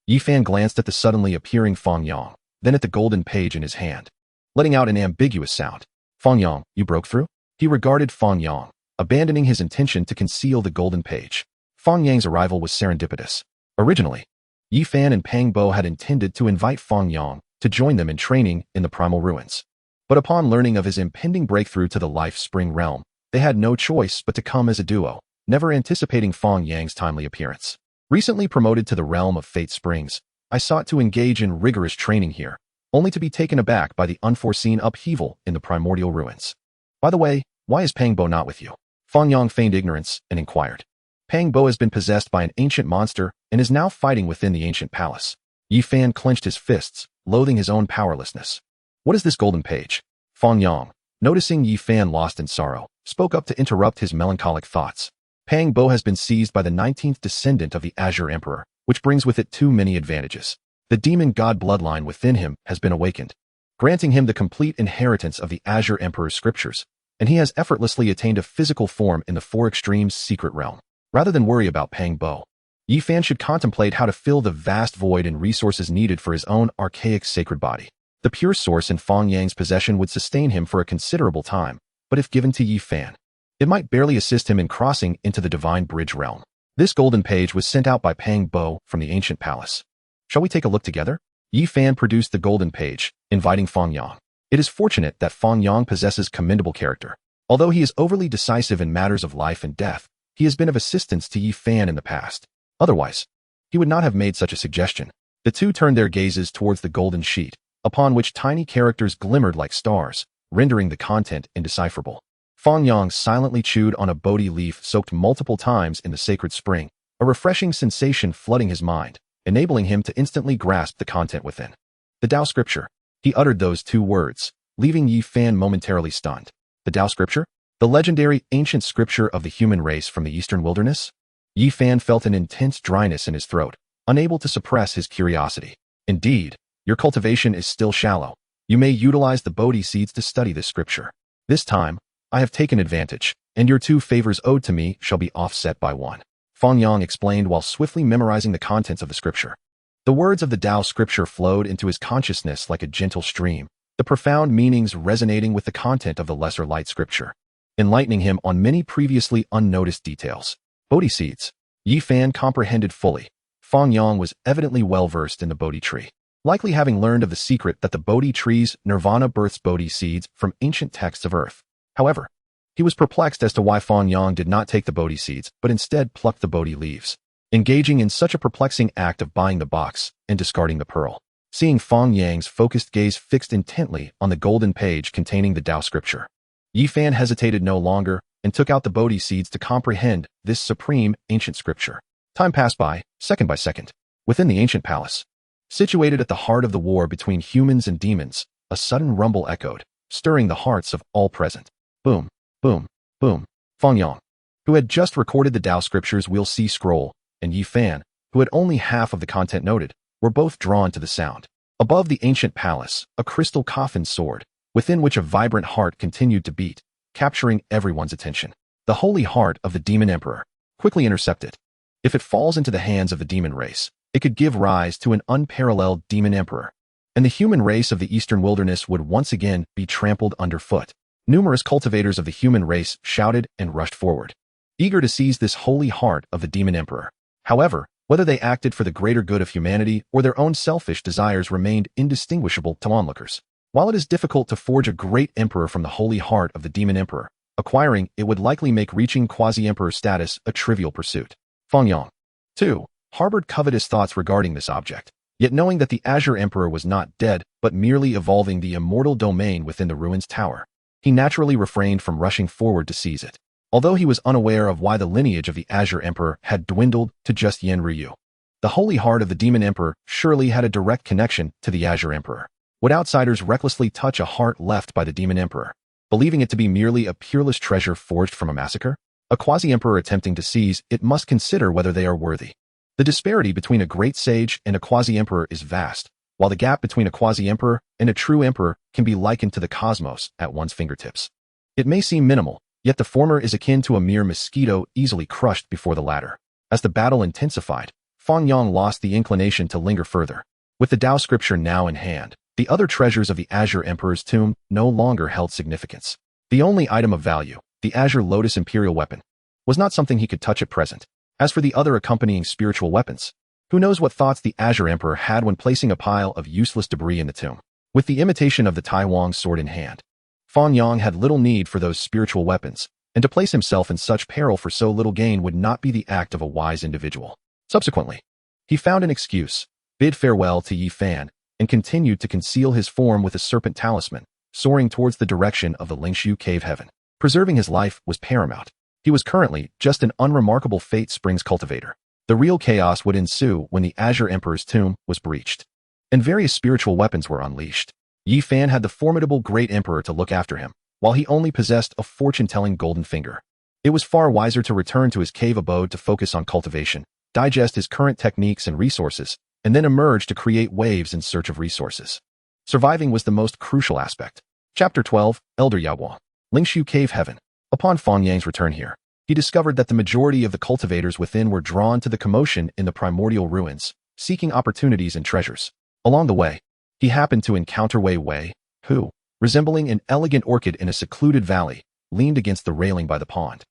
Yi Fan glanced at the suddenly appearing Fang Yang, then at the golden page in his hand, letting out an ambiguous sound. Fang Yang, you broke through? He regarded Fang Yang, abandoning his intention to conceal the golden page. Fang Yang's arrival was serendipitous. Originally, Yi Fan and Pang Bo had intended to invite Fang Yang to join them in training in the primal ruins. But upon learning of his impending breakthrough to the life spring realm, they had no choice but to come as a duo, never anticipating Fang Yang's timely appearance. Recently promoted to the realm of Fate Springs, I sought to engage in rigorous training here, only to be taken aback by the unforeseen upheaval in the primordial ruins. By the way, why is Pang Bo not with you? Fang Yang feigned ignorance and inquired. Pang Bo has been possessed by an ancient monster and is now fighting within the ancient palace. Yi Fan clenched his fists, loathing his own powerlessness. What is this golden page? Fang Yang, noticing Yi Fan lost in sorrow, spoke up to interrupt his melancholic thoughts. Pang Bo has been seized by the 19th descendant of the Azure Emperor, which brings with it too many advantages. The demon god bloodline within him has been awakened, granting him the complete inheritance of the Azure Emperor's scriptures, and he has effortlessly attained a physical form in the Four Extremes secret realm. Rather than worry about Pang Bo, Yifan should contemplate how to fill the vast void and resources needed for his own archaic sacred body. The pure source in Fang Yang's possession would sustain him for a considerable time, but if given to Yifan, it might barely assist him in crossing into the divine bridge realm. This golden page was sent out by Pang Bo from the ancient palace. Shall we take a look together? Yifan produced the golden page, inviting Fang Yang. It is fortunate that Fang Yang possesses commendable character. Although he is overly decisive in matters of life and death, he has been of assistance to Yifan in the past. Otherwise, he would not have made such a suggestion. The two turned their gazes towards the golden sheet, upon which tiny characters glimmered like stars, rendering the content indecipherable. Fang Yang silently chewed on a Bodhi leaf soaked multiple times in the sacred spring, a refreshing sensation flooding his mind, enabling him to instantly grasp the content within. The Tao Scripture. He uttered those two words, leaving Yifan momentarily stunned. The Tao Scripture? The legendary ancient scripture of the human race from the eastern wilderness? Yifan felt an intense dryness in his throat, unable to suppress his curiosity. Indeed, your cultivation is still shallow. You may utilize the Bodhi seeds to study this scripture. This time, I have taken advantage, and your 2 favors owed to me shall be offset by 1. Fang Yang explained while swiftly memorizing the contents of the scripture. The words of the Tao Scripture flowed into his consciousness like a gentle stream, the profound meanings resonating with the content of the Lesser Light Scripture, enlightening him on many previously unnoticed details. Bodhi seeds. Yifan comprehended fully. Fang Yang was evidently well-versed in the Bodhi tree, likely having learned of the secret that the Bodhi tree's nirvana births Bodhi seeds from ancient texts of earth. However, he was perplexed as to why Fang Yang did not take the Bodhi seeds, but instead plucked the Bodhi leaves, engaging in such a perplexing act of buying the box and discarding the pearl. Seeing Fang Yang's focused gaze fixed intently on the golden page containing the Tao Scripture, Yifan hesitated no longer and took out the Bodhi seeds to comprehend this supreme ancient scripture. Time passed by second. Within the ancient palace, situated at the heart of the war between humans and demons, a sudden rumble echoed, stirring the hearts of all present. Boom, boom, boom. Fang Yang, who had just recorded the Tao Scriptures We'll See scroll, and Yifan, who had only half of the content noted, were both drawn to the sound. Above the ancient palace, a crystal coffin soared, within which a vibrant heart continued to beat, capturing everyone's attention. The holy heart of the demon emperor. Quickly intercept it. If it falls into the hands of the demon race, it could give rise to an unparalleled demon emperor, and the human race of the eastern wilderness would once again be trampled underfoot. Numerous cultivators of the human race shouted and rushed forward, eager to seize this holy heart of the demon emperor. However, whether they acted for the greater good of humanity or their own selfish desires remained indistinguishable to onlookers. While it is difficult to forge a great emperor from the holy heart of the demon emperor, acquiring it would likely make reaching quasi-emperor status a trivial pursuit. Fang Yang, too, harbored covetous thoughts regarding this object, yet knowing that the Azure Emperor was not dead but merely evolving the immortal domain within the ruins tower, he naturally refrained from rushing forward to seize it, although he was unaware of why the lineage of the Azure Emperor had dwindled to just Yen Ryu. The holy heart of the demon emperor surely had a direct connection to the Azure Emperor. Would outsiders recklessly touch a heart left by the demon emperor, believing it to be merely a peerless treasure forged from a massacre? A quasi-emperor attempting to seize it must consider whether they are worthy. The disparity between a great sage and a quasi-emperor is vast, while the gap between a quasi-emperor and a true emperor can be likened to the cosmos at one's fingertips. It may seem minimal, yet the former is akin to a mere mosquito easily crushed before the latter. As the battle intensified, Fang Yang lost the inclination to linger further. With the Tao Scripture now in hand, the other treasures of the Azure Emperor's tomb no longer held significance. The only item of value, the Azure Lotus Imperial Weapon, was not something he could touch at present. As for the other accompanying spiritual weapons, who knows what thoughts the Azure Emperor had when placing a pile of useless debris in the tomb. With the imitation of the Tai Wang sword in hand, Fang Yang had little need for those spiritual weapons, and to place himself in such peril for so little gain would not be the act of a wise individual. Subsequently, he found an excuse, bid farewell to Yifan, and continued to conceal his form with a serpent talisman, soaring towards the direction of the Lingshu cave heaven. Preserving his life was paramount. He was currently just an unremarkable Fate Springs cultivator. The real chaos would ensue when the Azure Emperor's tomb was breached, and various spiritual weapons were unleashed. Yifan had the formidable Great Emperor to look after him, while he only possessed a fortune-telling golden finger. It was far wiser to return to his cave abode to focus on cultivation, digest his current techniques and resources, and then emerge to create waves in search of resources. Surviving was the most crucial aspect. Chapter 12, Elder Yaguang. Lingshu Cave Heaven. Upon Fang Yang's return here, he discovered that the majority of the cultivators within were drawn to the commotion in the primordial ruins, seeking opportunities and treasures. Along the way, he happened to encounter Wei Wei, who, resembling an elegant orchid in a secluded valley, leaned against the railing by the pond.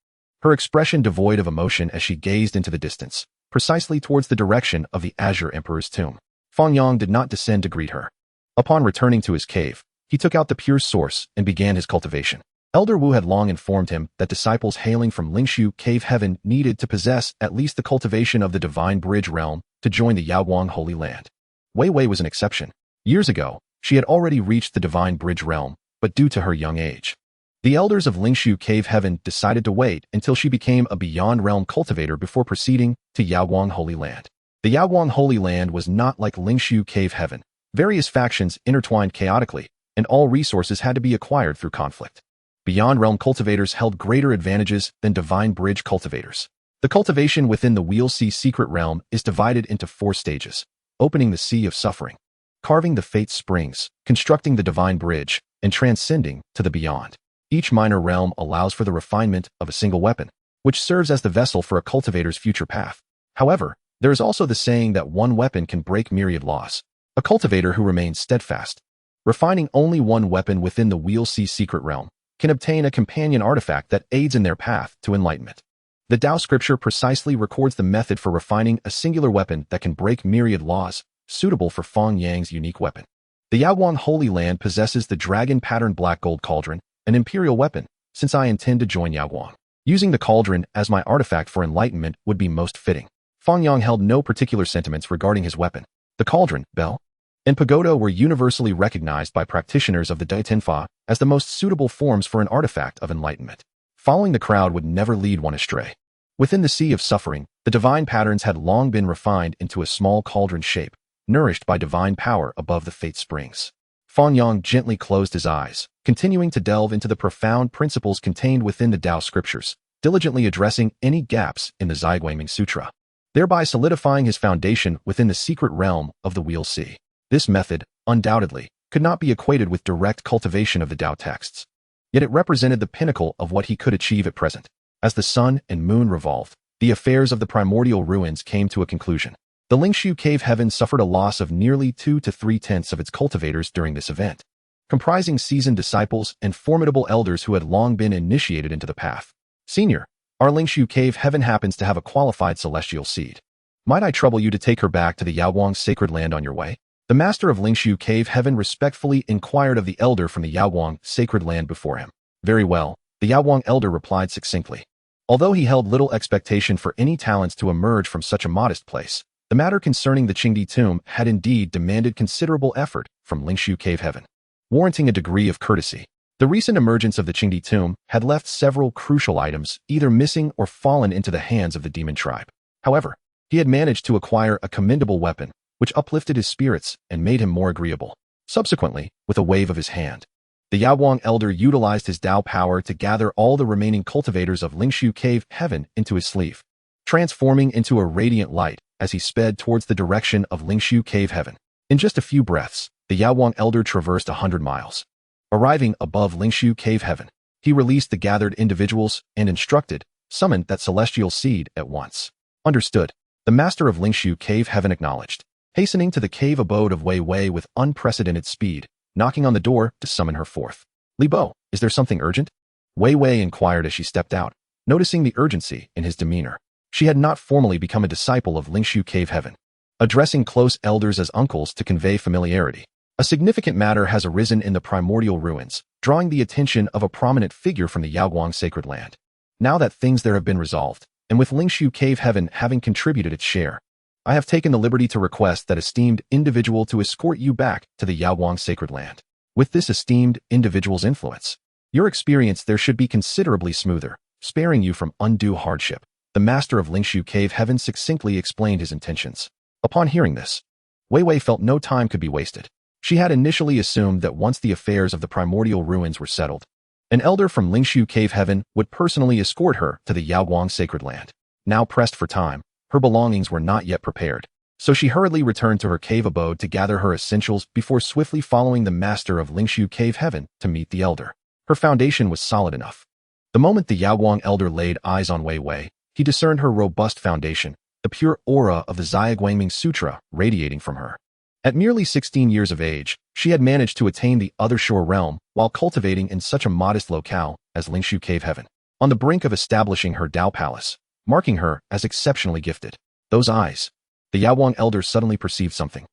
Her expression devoid of emotion as she gazed into the distance, precisely towards the direction of the Azure Emperor's tomb. Fang Yang did not descend to greet her. Upon returning to his cave, he took out the pure source and began his cultivation. Elder Wu had long informed him that disciples hailing from Lingshu Cave Heaven needed to possess at least the cultivation of the Divine Bridge realm to join the Yaguang Holy Land. Wei Wei was an exception. Years ago, she had already reached the Divine Bridge realm, but due to her young age, the elders of Lingshu Cave Heaven decided to wait until she became a Beyond Realm cultivator before proceeding to Yaguang Holy Land. The Yaguang Holy Land was not like Lingshu Cave Heaven. Various factions intertwined chaotically, and all resources had to be acquired through conflict. Beyond Realm cultivators held greater advantages than Divine Bridge cultivators. The cultivation within the Wheel Sea Secret Realm is divided into 4 stages: opening the Sea of Suffering, carving the Fate Springs, constructing the Divine Bridge, and transcending to the Beyond. Each minor realm allows for the refinement of a single weapon, which serves as the vessel for a cultivator's future path. However, there is also the saying that one weapon can break myriad laws. A cultivator who remains steadfast, refining only one weapon within the Wheel Sea Secret Realm, can obtain a companion artifact that aids in their path to enlightenment. The Tao scripture precisely records the method for refining a singular weapon that can break myriad laws, suitable for Fang Yang's unique weapon. The Yaguang Holy Land possesses the dragon-patterned black gold cauldron, an imperial weapon, since I intend to join Yaguang. Using the cauldron as my artifact for enlightenment would be most fitting. Fang Yang held no particular sentiments regarding his weapon. The cauldron, bell, and pagoda were universally recognized by practitioners of the Dai Tenfa as the most suitable forms for an artifact of enlightenment. Following the crowd would never lead one astray. Within the Sea of Suffering, the divine patterns had long been refined into a small cauldron shape, nourished by divine power above the Fate Springs. Fang Yang gently closed his eyes, continuing to delve into the profound principles contained within the Tao scriptures, diligently addressing any gaps in the Ziguangming Sutra, thereby solidifying his foundation within the secret realm of the Wheel Sea. This method, undoubtedly, could not be equated with direct cultivation of the Tao texts. Yet it represented the pinnacle of what he could achieve at present. As the sun and moon revolved, the affairs of the primordial ruins came to a conclusion. The Lingshu Cave Heaven suffered a loss of nearly 2 to 3/10 of its cultivators during this event, comprising seasoned disciples and formidable elders who had long been initiated into the path. Senior, our Lingshu Cave Heaven happens to have a qualified celestial seed. Might I trouble you to take her back to the Yaguang sacred land on your way? The master of Lingshu Cave Heaven respectfully inquired of the elder from the Yaguang sacred land before him. Very well, the Yaguang elder replied succinctly. Although he held little expectation for any talents to emerge from such a modest place, the matter concerning the Qingdi tomb had indeed demanded considerable effort from Lingshu Cave Heaven, warranting a degree of courtesy. The recent emergence of the Qingdi tomb had left several crucial items either missing or fallen into the hands of the demon tribe. However, he had managed to acquire a commendable weapon, which uplifted his spirits and made him more agreeable. Subsequently, with a wave of his hand, the Yaguang elder utilized his Tao power to gather all the remaining cultivators of Lingshu Cave Heaven into his sleeve, transforming into a radiant light as he sped towards the direction of Lingshu Cave Heaven. In just a few breaths, the Yaguang elder traversed 100 miles. Arriving above Lingshu Cave Heaven, he released the gathered individuals and instructed, summoned that celestial seed at once. Understood. The master of Lingshu Cave Heaven acknowledged, hastening to the cave abode of Wei Wei with unprecedented speed, knocking on the door to summon her forth. Li Bo, is there something urgent? Wei Wei inquired as she stepped out, noticing the urgency in his demeanor. She had not formally become a disciple of Lingshu Cave Heaven, addressing close elders as uncles to convey familiarity. A significant matter has arisen in the primordial ruins, drawing the attention of a prominent figure from the Yaguang sacred land. Now that things there have been resolved, and with Lingshu Cave Heaven having contributed its share, I have taken the liberty to request that esteemed individual to escort you back to the Yaguang sacred land. With this esteemed individual's influence, your experience there should be considerably smoother, sparing you from undue hardship. The master of Lingshu Cave Heaven succinctly explained his intentions. Upon hearing this, Wei Wei felt no time could be wasted. She had initially assumed that once the affairs of the primordial ruins were settled, an elder from Lingshu Cave Heaven would personally escort her to the Yaguang sacred land. Now pressed for time, her belongings were not yet prepared. So she hurriedly returned to her cave abode to gather her essentials before swiftly following the master of Lingshu Cave Heaven to meet the elder. Her foundation was solid enough. The moment the Yaoguang elder laid eyes on Wei Wei, he discerned her robust foundation, the pure aura of the Zhiaguangming Sutra radiating from her. At merely 16 years of age, she had managed to attain the other shore realm while cultivating in such a modest locale as Lingshu Cave Heaven, on the brink of establishing her Tao Palace, marking her as exceptionally gifted. Those eyes. The Yaoguang elder suddenly perceived something.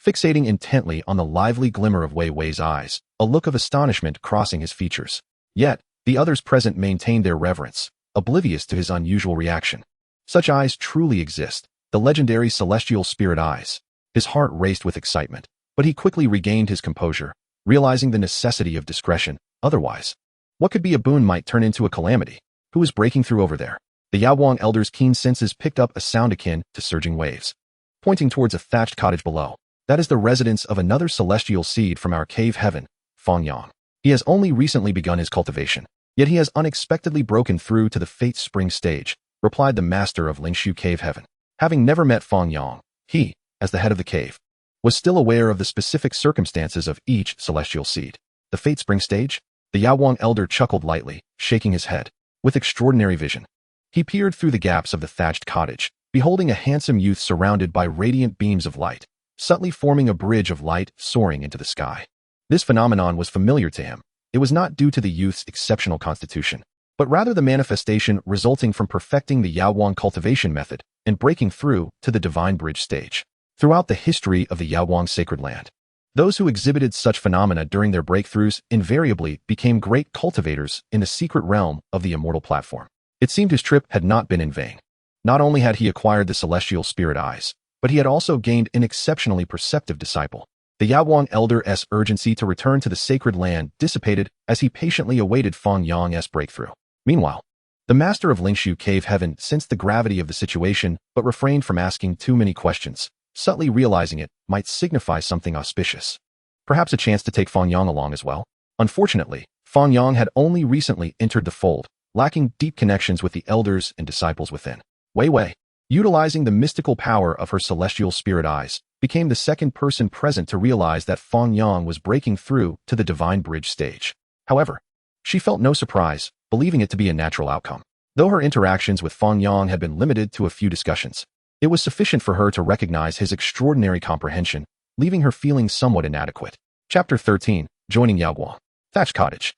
Fixating intently on the lively glimmer of Wei Wei's eyes, a look of astonishment crossing his features. Yet, the others present maintained their reverence, oblivious to his unusual reaction. Such eyes truly exist, the legendary celestial spirit eyes. His heart raced with excitement, but he quickly regained his composure, realizing the necessity of discretion. Otherwise, what could be a boon might turn into a calamity. Who is breaking through over there? The Yaoguang elder's keen senses picked up a sound akin to surging waves, pointing towards a thatched cottage below. That is the residence of another celestial seed from our cave heaven, Fang Yang. He has only recently begun his cultivation, yet he has unexpectedly broken through to the Fate Spring stage, replied the master of Lingshu Cave Heaven. Having never met Fang Yang, he, as the head of the cave, was still aware of the specific circumstances of each celestial seed. The Fate Spring stage? The Yaoguang elder chuckled lightly, shaking his head. With extraordinary vision, he peered through the gaps of the thatched cottage, beholding a handsome youth surrounded by radiant beams of light, subtly forming a bridge of light soaring into the sky. This phenomenon was familiar to him. It was not due to the youth's exceptional constitution, but rather the manifestation resulting from perfecting the Yaoguang cultivation method and breaking through to the divine bridge stage. Throughout the history of the Yaoguang sacred land, those who exhibited such phenomena during their breakthroughs invariably became great cultivators in the secret realm of the Immortal platform. It seemed his trip had not been in vain. Not only had he acquired the celestial spirit eyes, but he had also gained an exceptionally perceptive disciple. The Yaoguang elder's urgency to return to the sacred land dissipated as he patiently awaited Fang Yang's breakthrough. Meanwhile, the master of Lingshu Cave Heaven sensed the gravity of the situation but refrained from asking too many questions, subtly realizing it might signify something auspicious. Perhaps a chance to take Fang Yang along as well. Unfortunately, Fang Yang had only recently entered the fold, lacking deep connections with the elders and disciples within. Wei Wei, utilizing the mystical power of her celestial spirit eyes, became the second person present to realize that Fang Yang was breaking through to the divine bridge stage. However, she felt no surprise, believing it to be a natural outcome. Though her interactions with Fang Yang had been limited to a few discussions, it was sufficient for her to recognize his extraordinary comprehension, leaving her feeling somewhat inadequate. Chapter 13, Joining Yaoguang. Thatched Cottage.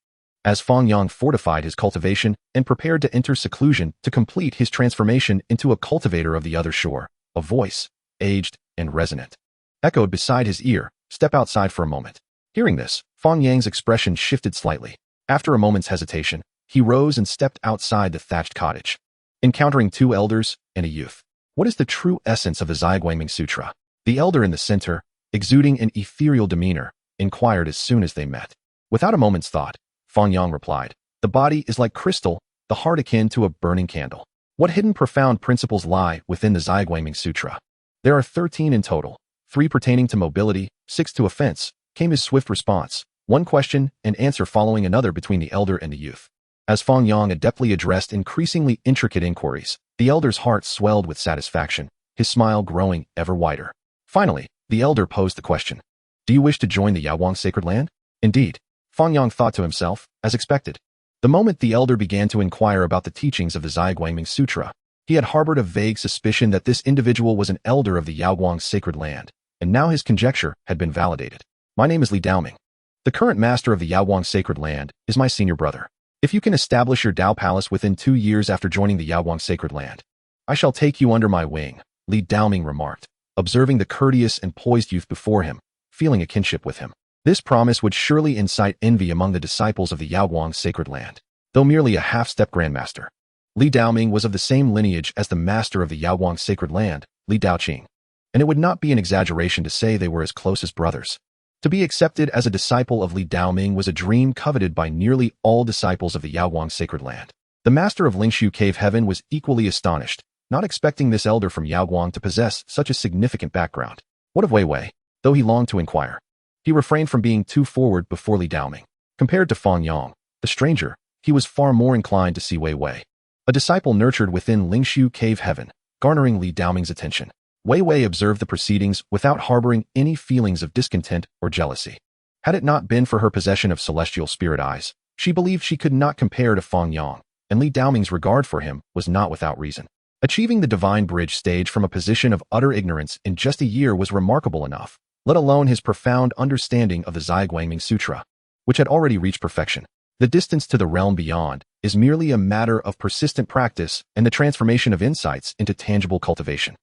As Fang Yang fortified his cultivation and prepared to enter seclusion to complete his transformation into a cultivator of the other shore, a voice, aged and resonant, echoed beside his ear, "Step outside for a moment." Hearing this, Fang Yang's expression shifted slightly. After a moment's hesitation, he rose and stepped outside the thatched cottage, encountering two elders and a youth. What is the true essence of the Zhiaguangming Sutra? The elder in the center, exuding an ethereal demeanor, inquired as soon as they met. Without a moment's thought, Fang Yang replied, "The body is like crystal, the heart akin to a burning candle." What hidden profound principles lie within the Zhiaguangming Sutra? There are 13 in total, 3 pertaining to mobility, 6 to offense, came his swift response, one question and answer following another between the elder and the youth. As Fang Yang adeptly addressed increasingly intricate inquiries, the elder's heart swelled with satisfaction, his smile growing ever wider. Finally, the elder posed the question, "Do you wish to join the Yaoguang sacred land?" Indeed, Fang Yang thought to himself, as expected. The moment the elder began to inquire about the teachings of the Zhiaguangming Sutra, he had harbored a vague suspicion that this individual was an elder of the Yaoguang sacred land, and now his conjecture had been validated. "My name is Li Daoming. The current master of the Yaoguang sacred land is my senior brother. If you can establish your Tao Palace within 2 years after joining the Yaoguang sacred land, I shall take you under my wing," Li Daoming remarked, observing the courteous and poised youth before him, feeling a kinship with him. This promise would surely incite envy among the disciples of the Yaoguang sacred land. Though merely a half-step grandmaster, Li Daoming was of the same lineage as the master of the Yaoguang sacred land, Li Daoqing, and it would not be an exaggeration to say they were as close as brothers. To be accepted as a disciple of Li Daoming was a dream coveted by nearly all disciples of the Yaoguang sacred land. The master of Lingshu Cave Heaven was equally astonished, not expecting this elder from Yaoguang to possess such a significant background. What of Wei Wei? Though he longed to inquire, he refrained from being too forward before Li Daoming. Compared to Fang Yang, the stranger, he was far more inclined to see Wei Wei, a disciple nurtured within Lingshu Cave Heaven, garnering Li Daoming's attention. Wei Wei observed the proceedings without harboring any feelings of discontent or jealousy. Had it not been for her possession of celestial spirit eyes, she believed she could not compare to Fang Yang, and Li Daoming's regard for him was not without reason. Achieving the divine bridge stage from a position of utter ignorance in just a year was remarkable enough, let alone his profound understanding of the Zhaiguangming Sutra, which had already reached perfection. The distance to the realm beyond is merely a matter of persistent practice and the transformation of insights into tangible cultivation.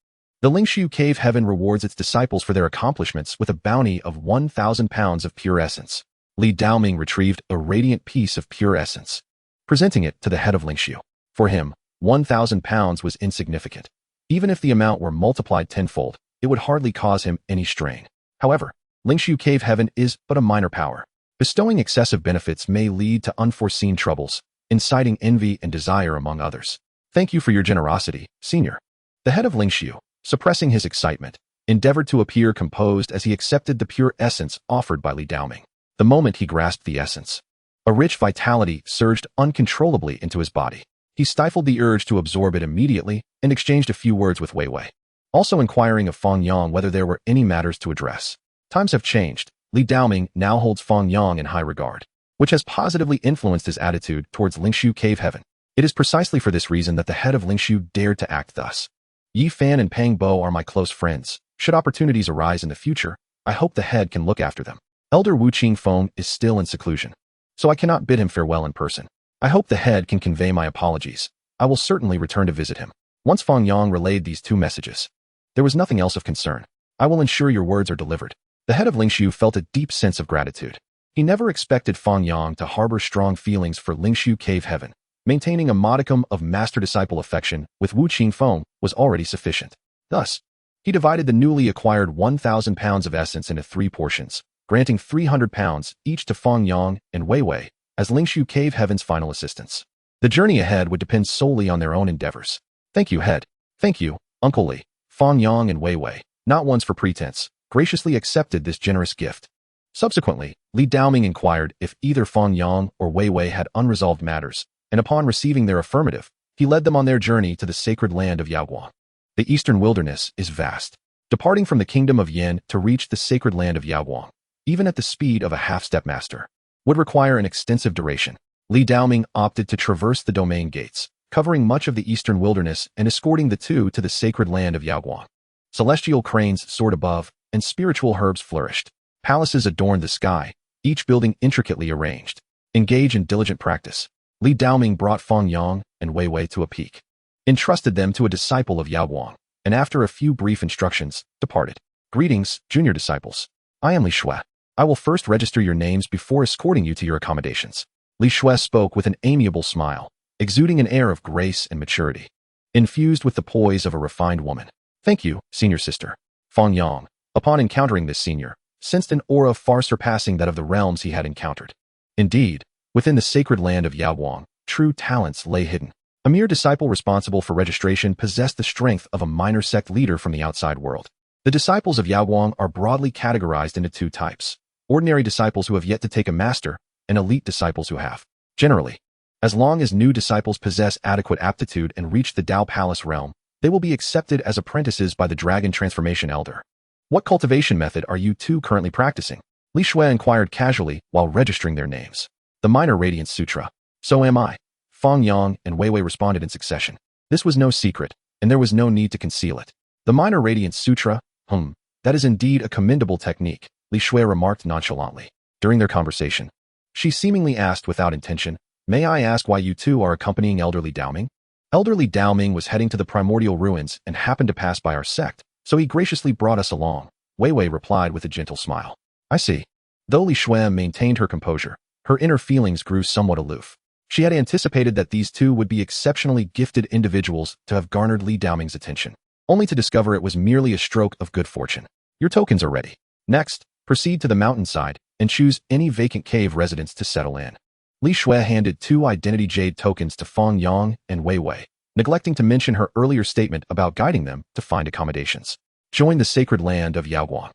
The Lingshu Cave Heaven rewards its disciples for their accomplishments with a bounty of 1,000 pounds of pure essence. Li Daoming retrieved a radiant piece of pure essence, presenting it to the head of Lingshu. For him, 1,000 pounds was insignificant. Even if the amount were multiplied tenfold, it would hardly cause him any strain. However, Lingshu Cave Heaven is but a minor power. Bestowing excessive benefits may lead to unforeseen troubles, inciting envy and desire among others. Thank you for your generosity, Senior. The head of Lingshu, suppressing his excitement, endeavored to appear composed as he accepted the pure essence offered by Li Daoming. The moment he grasped the essence, a rich vitality surged uncontrollably into his body. He stifled the urge to absorb it immediately and exchanged a few words with Wei Wei, also inquiring of Fang Yang whether there were any matters to address. Times have changed. Li Daoming now holds Fang Yang in high regard, which has positively influenced his attitude towards Lingshu Cave Heaven. It is precisely for this reason that the head of Lingshu dared to act thus. Yi Fan and Pang Bo are my close friends. Should opportunities arise in the future, I hope the head can look after them. Elder Wu Qingfeng is still in seclusion, so I cannot bid him farewell in person. I hope the head can convey my apologies. I will certainly return to visit him. Once Fang Yang relayed these two messages, there was nothing else of concern. I will ensure your words are delivered. The head of Lingshu felt a deep sense of gratitude. He never expected Fang Yang to harbor strong feelings for Lingshu Cave Heaven. Maintaining a modicum of master-disciple affection with Wu Qingfeng was already sufficient. Thus, he divided the newly acquired 1,000 pounds of essence into 3 portions, granting 300 pounds each to Fang Yang and Wei Wei as Lingshu Cave Heaven's final assistants. The journey ahead would depend solely on their own endeavors. Thank you, head. Thank you, Uncle Li. Fang Yang and Wei Wei, not ones for pretense, graciously accepted this generous gift. Subsequently, Li Daoming inquired if either Fang Yang or Wei Wei had unresolved matters, and upon receiving their affirmative, he led them on their journey to the sacred land of Yaoguang. The eastern wilderness is vast. Departing from the kingdom of Yin to reach the sacred land of Yaoguang, even at the speed of a half-step master, would require an extensive duration. Li Daoming opted to traverse the domain gates, covering much of the eastern wilderness and escorting the two to the sacred land of Yaoguang. Celestial cranes soared above, and spiritual herbs flourished. Palaces adorned the sky, each building intricately arranged. Engage in diligent practice. Li Daoming brought Fang Yang and Wei Wei to a peak, entrusted them to a disciple of Yaoguang, and after a few brief instructions, departed. Greetings, junior disciples. I am Li Shui. I will first register your names before escorting you to your accommodations. Li Shui spoke with an amiable smile, exuding an air of grace and maturity, infused with the poise of a refined woman. Thank you, senior sister. Fang Yang, upon encountering this senior, sensed an aura far surpassing that of the realms he had encountered. Indeed, within the sacred land of Yaoguang, true talents lay hidden. A mere disciple responsible for registration possessed the strength of a minor sect leader from the outside world. The disciples of Yaoguang are broadly categorized into 2 types. Ordinary disciples who have yet to take a master, and elite disciples who have. Generally, as long as new disciples possess adequate aptitude and reach the Dao Palace realm, they will be accepted as apprentices by the Dragon Transformation Elder. What cultivation method are you two currently practicing? Li Shui inquired casually while registering their names. The Minor Radiance Sutra. So am I. Fang Yang and Wei Wei responded in succession. This was no secret, and there was no need to conceal it. The Minor Radiance Sutra? That is indeed a commendable technique, Li Shui remarked nonchalantly. During their conversation, she seemingly asked without intention, may I ask why you two are accompanying Elder Li Daoming? Elder Li Daoming was heading to the primordial ruins and happened to pass by our sect, so he graciously brought us along, Wei Wei replied with a gentle smile. I see. Though Li Shui maintained her composure, her inner feelings grew somewhat aloof. She had anticipated that these two would be exceptionally gifted individuals to have garnered Li Daoming's attention, only to discover it was merely a stroke of good fortune. Your tokens are ready. Next, proceed to the mountainside and choose any vacant cave residence to settle in. Li Shui handed 2 identity jade tokens to Fang Yang and Wei Wei, neglecting to mention her earlier statement about guiding them to find accommodations. Join the sacred land of Yaoguang.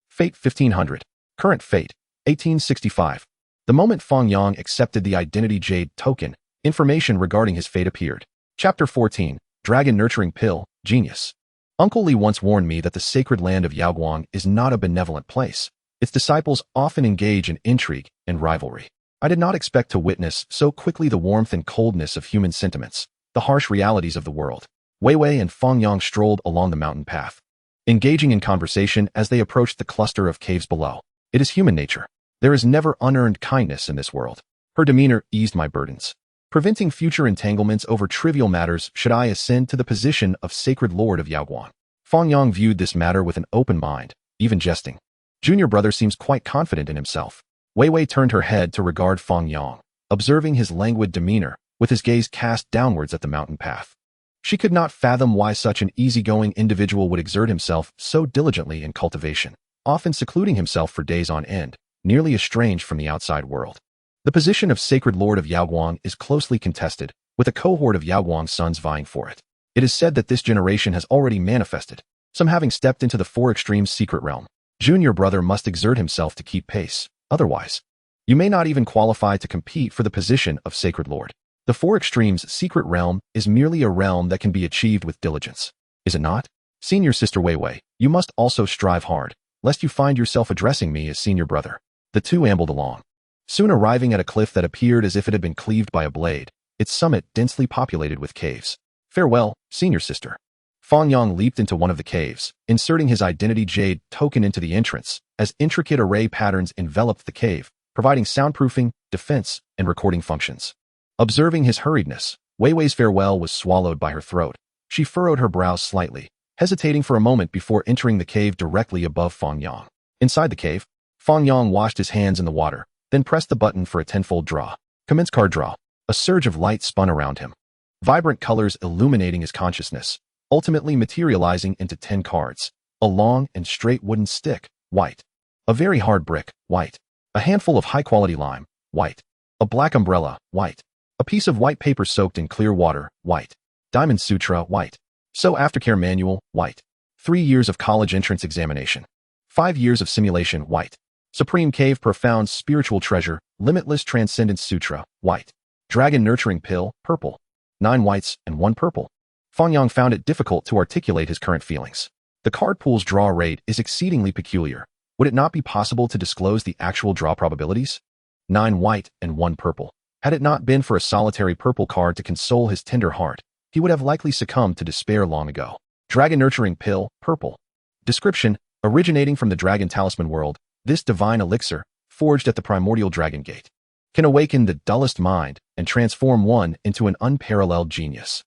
Fate 1500. Current fate, 1865. The moment Fang Yang accepted the identity jade token, information regarding his fate appeared. Chapter 14, Dragon Nurturing Pill, Genius. Uncle Li once warned me that the sacred land of Yaoguang is not a benevolent place. Its disciples often engage in intrigue and rivalry. I did not expect to witness so quickly the warmth and coldness of human sentiments, the harsh realities of the world. Wei Wei and Fang Yang strolled along the mountain path, engaging in conversation as they approached the cluster of caves below. It is human nature. There is never unearned kindness in this world. Her demeanor eased my burdens, preventing future entanglements over trivial matters should I ascend to the position of sacred lord of Yaoguang. Fang Yang viewed this matter with an open mind, even jesting. Junior brother seems quite confident in himself. Wei Wei turned her head to regard Fang Yang, observing his languid demeanor, with his gaze cast downwards at the mountain path. She could not fathom why such an easygoing individual would exert himself so diligently in cultivation, often secluding himself for days on end, nearly estranged from the outside world. The position of sacred lord of Yaoguang is closely contested, with a cohort of Yaoguang sons vying for it. It is said that this generation has already manifested, some having stepped into the Four Extremes secret realm. Junior brother must exert himself to keep pace, otherwise, you may not even qualify to compete for the position of sacred lord. The Four Extremes secret realm is merely a realm that can be achieved with diligence. Is it not? Senior sister Wei Wei, you must also strive hard, lest you find yourself addressing me as senior brother. The two ambled along, soon arriving at a cliff that appeared as if it had been cleaved by a blade, its summit densely populated with caves. Farewell, senior sister. Fang Yang leaped into one of the caves, inserting his identity jade token into the entrance, as intricate array patterns enveloped the cave, providing soundproofing, defense, and recording functions. Observing his hurriedness, Wei Wei's farewell was swallowed by her throat. She furrowed her brows slightly, hesitating for a moment before entering the cave directly above Fang Yang. Inside the cave, Fang Yang washed his hands in the water, then pressed the button for a tenfold draw. Commence card draw. A surge of light spun around him, vibrant colors illuminating his consciousness, ultimately materializing into 10 cards. A long and straight wooden stick, white. A very hard brick, white. A handful of high-quality lime, white. A black umbrella, white. A piece of white paper soaked in clear water, white. Diamond Sutra, white. So Aftercare Manual, white. 3 years of college entrance examination. 5 years of simulation, white. Supreme Cave Profound Spiritual Treasure, Limitless Transcendence Sutra, white. Dragon Nurturing Pill, purple. 9 whites and 1 purple. Fang Yang found it difficult to articulate his current feelings. The card pool's draw rate is exceedingly peculiar. Would it not be possible to disclose the actual draw probabilities? 9 white and 1 purple. Had it not been for a solitary purple card to console his tender heart, he would have likely succumbed to despair long ago. Dragon Nurturing Pill, purple. Description: originating from the Dragon Talisman world, this divine elixir, forged at the primordial Dragon Gate, can awaken the dullest mind and transform one into an unparalleled genius.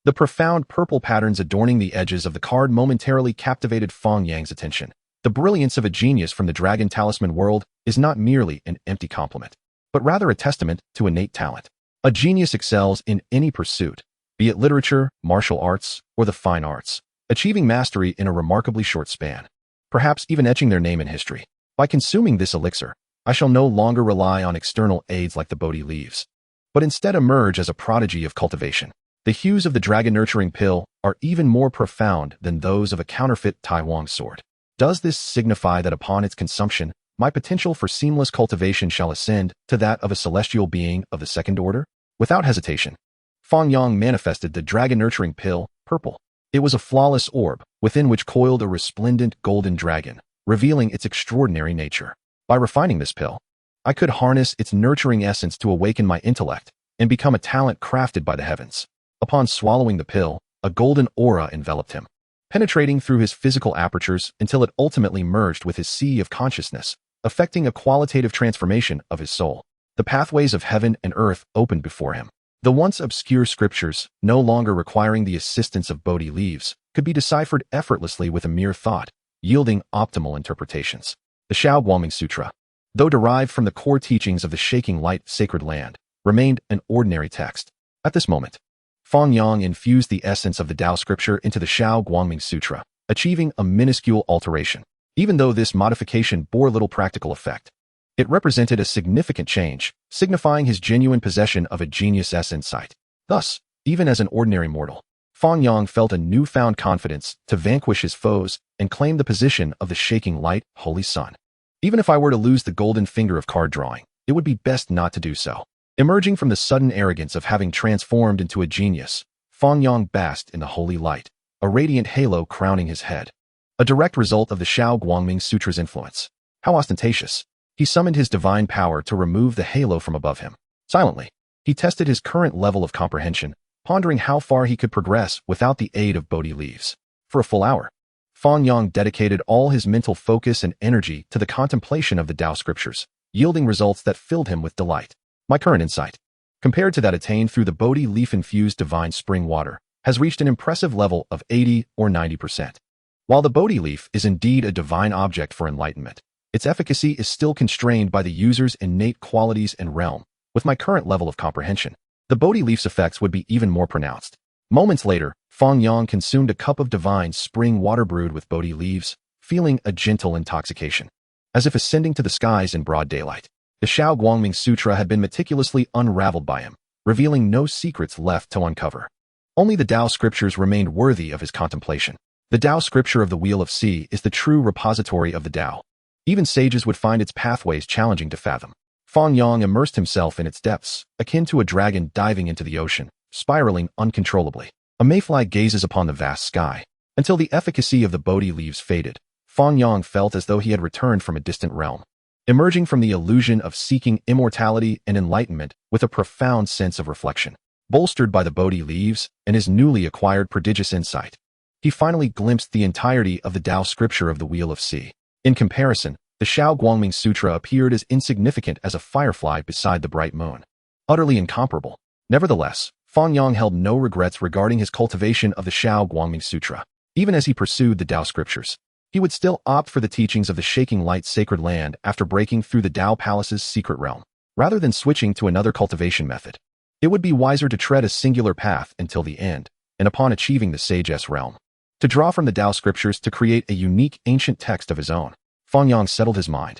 The profound purple patterns adorning the edges of the card momentarily captivated Fang Yang's attention. The brilliance of a genius from the Dragon Talisman world is not merely an empty compliment, but rather a testament to innate talent. A genius excels in any pursuit, be it literature, martial arts, or the fine arts, achieving mastery in a remarkably short span, perhaps even etching their name in history. By consuming this elixir, I shall no longer rely on external aids like the Bodhi leaves, but instead emerge as a prodigy of cultivation. The hues of the Dragon Nurturing Pill are even more profound than those of a counterfeit Tai Wang sword. Does this signify that upon its consumption, my potential for seamless cultivation shall ascend to that of a celestial being of the second order? Without hesitation, Fang Yang manifested the Dragon Nurturing Pill, purple. It was a flawless orb, within which coiled a resplendent golden dragon, revealing its extraordinary nature. By refining this pill, I could harness its nurturing essence to awaken my intellect and become a talent crafted by the heavens. Upon swallowing the pill, a golden aura enveloped him, penetrating through his physical apertures until it ultimately merged with his sea of consciousness, effecting a qualitative transformation of his soul. The pathways of heaven and earth opened before him. The once obscure scriptures, no longer requiring the assistance of Bodhi leaves, could be deciphered effortlessly with a mere thought, yielding optimal interpretations. The Shrouding Sutra, though derived from the core teachings of the Shaking Light Sacred Land, remained an ordinary text. At this moment, Fang Yang infused the essence of the Tao scripture into the Shrouding Sutra, achieving a minuscule alteration. Even though this modification bore little practical effect, it represented a significant change, signifying his genuine possession of a genius insight. Thus, even as an ordinary mortal, Fang Yang felt a newfound confidence to vanquish his foes and claim the position of the Shaking Light Holy Sun. Even if I were to lose the golden finger of card drawing, it would be best not to do so. Emerging from the sudden arrogance of having transformed into a genius, Fang Yang basked in the holy light. a radiant halo crowning his head. A direct result of the Shao Guangming Sutra's influence. How ostentatious. He summoned his divine power to remove the halo from above him. Silently, he tested his current level of comprehension, pondering how far he could progress without the aid of Bodhi leaves. For a full hour, Fang Yang dedicated all his mental focus and energy to the contemplation of the Tao scriptures, yielding results that filled him with delight. My current insight, compared to that attained through the Bodhi leaf-infused divine spring water, has reached an impressive level of 80 or 90%. While the Bodhi leaf is indeed a divine object for enlightenment, its efficacy is still constrained by the user's innate qualities and realm. With my current level of comprehension, the Bodhi leaf's effects would be even more pronounced. Moments later, Fang Yang consumed a cup of divine spring water brewed with Bodhi leaves, feeling a gentle intoxication. As if ascending to the skies in broad daylight, the Shao Guangming Sutra had been meticulously unraveled by him, revealing no secrets left to uncover. Only the Tao scriptures remained worthy of his contemplation. The Tao scripture of the Wheel of Sea is the true repository of the Tao. Even sages would find its pathways challenging to fathom. Fang Yang immersed himself in its depths, akin to a dragon diving into the ocean, spiraling uncontrollably. A mayfly gazes upon the vast sky. Until the efficacy of the Bodhi leaves faded, Fang Yang felt as though he had returned from a distant realm, emerging from the illusion of seeking immortality and enlightenment with a profound sense of reflection. Bolstered by the Bodhi leaves and his newly acquired prodigious insight, he finally glimpsed the entirety of the Tao scripture of the Wheel of Sea. In comparison, the Shao Guangming Sutra appeared as insignificant as a firefly beside the bright moon. Utterly incomparable. Nevertheless, Fang Yang held no regrets regarding his cultivation of the Shao Guangming Sutra. Even as he pursued the Tao scriptures, he would still opt for the teachings of the Shaking Light Sacred Land after breaking through the Tao Palace's secret realm, rather than switching to another cultivation method. It would be wiser to tread a singular path until the end, and upon achieving the Sage-S realm, to draw from the Tao scriptures to create a unique ancient text of his own. Fang Yang settled his mind,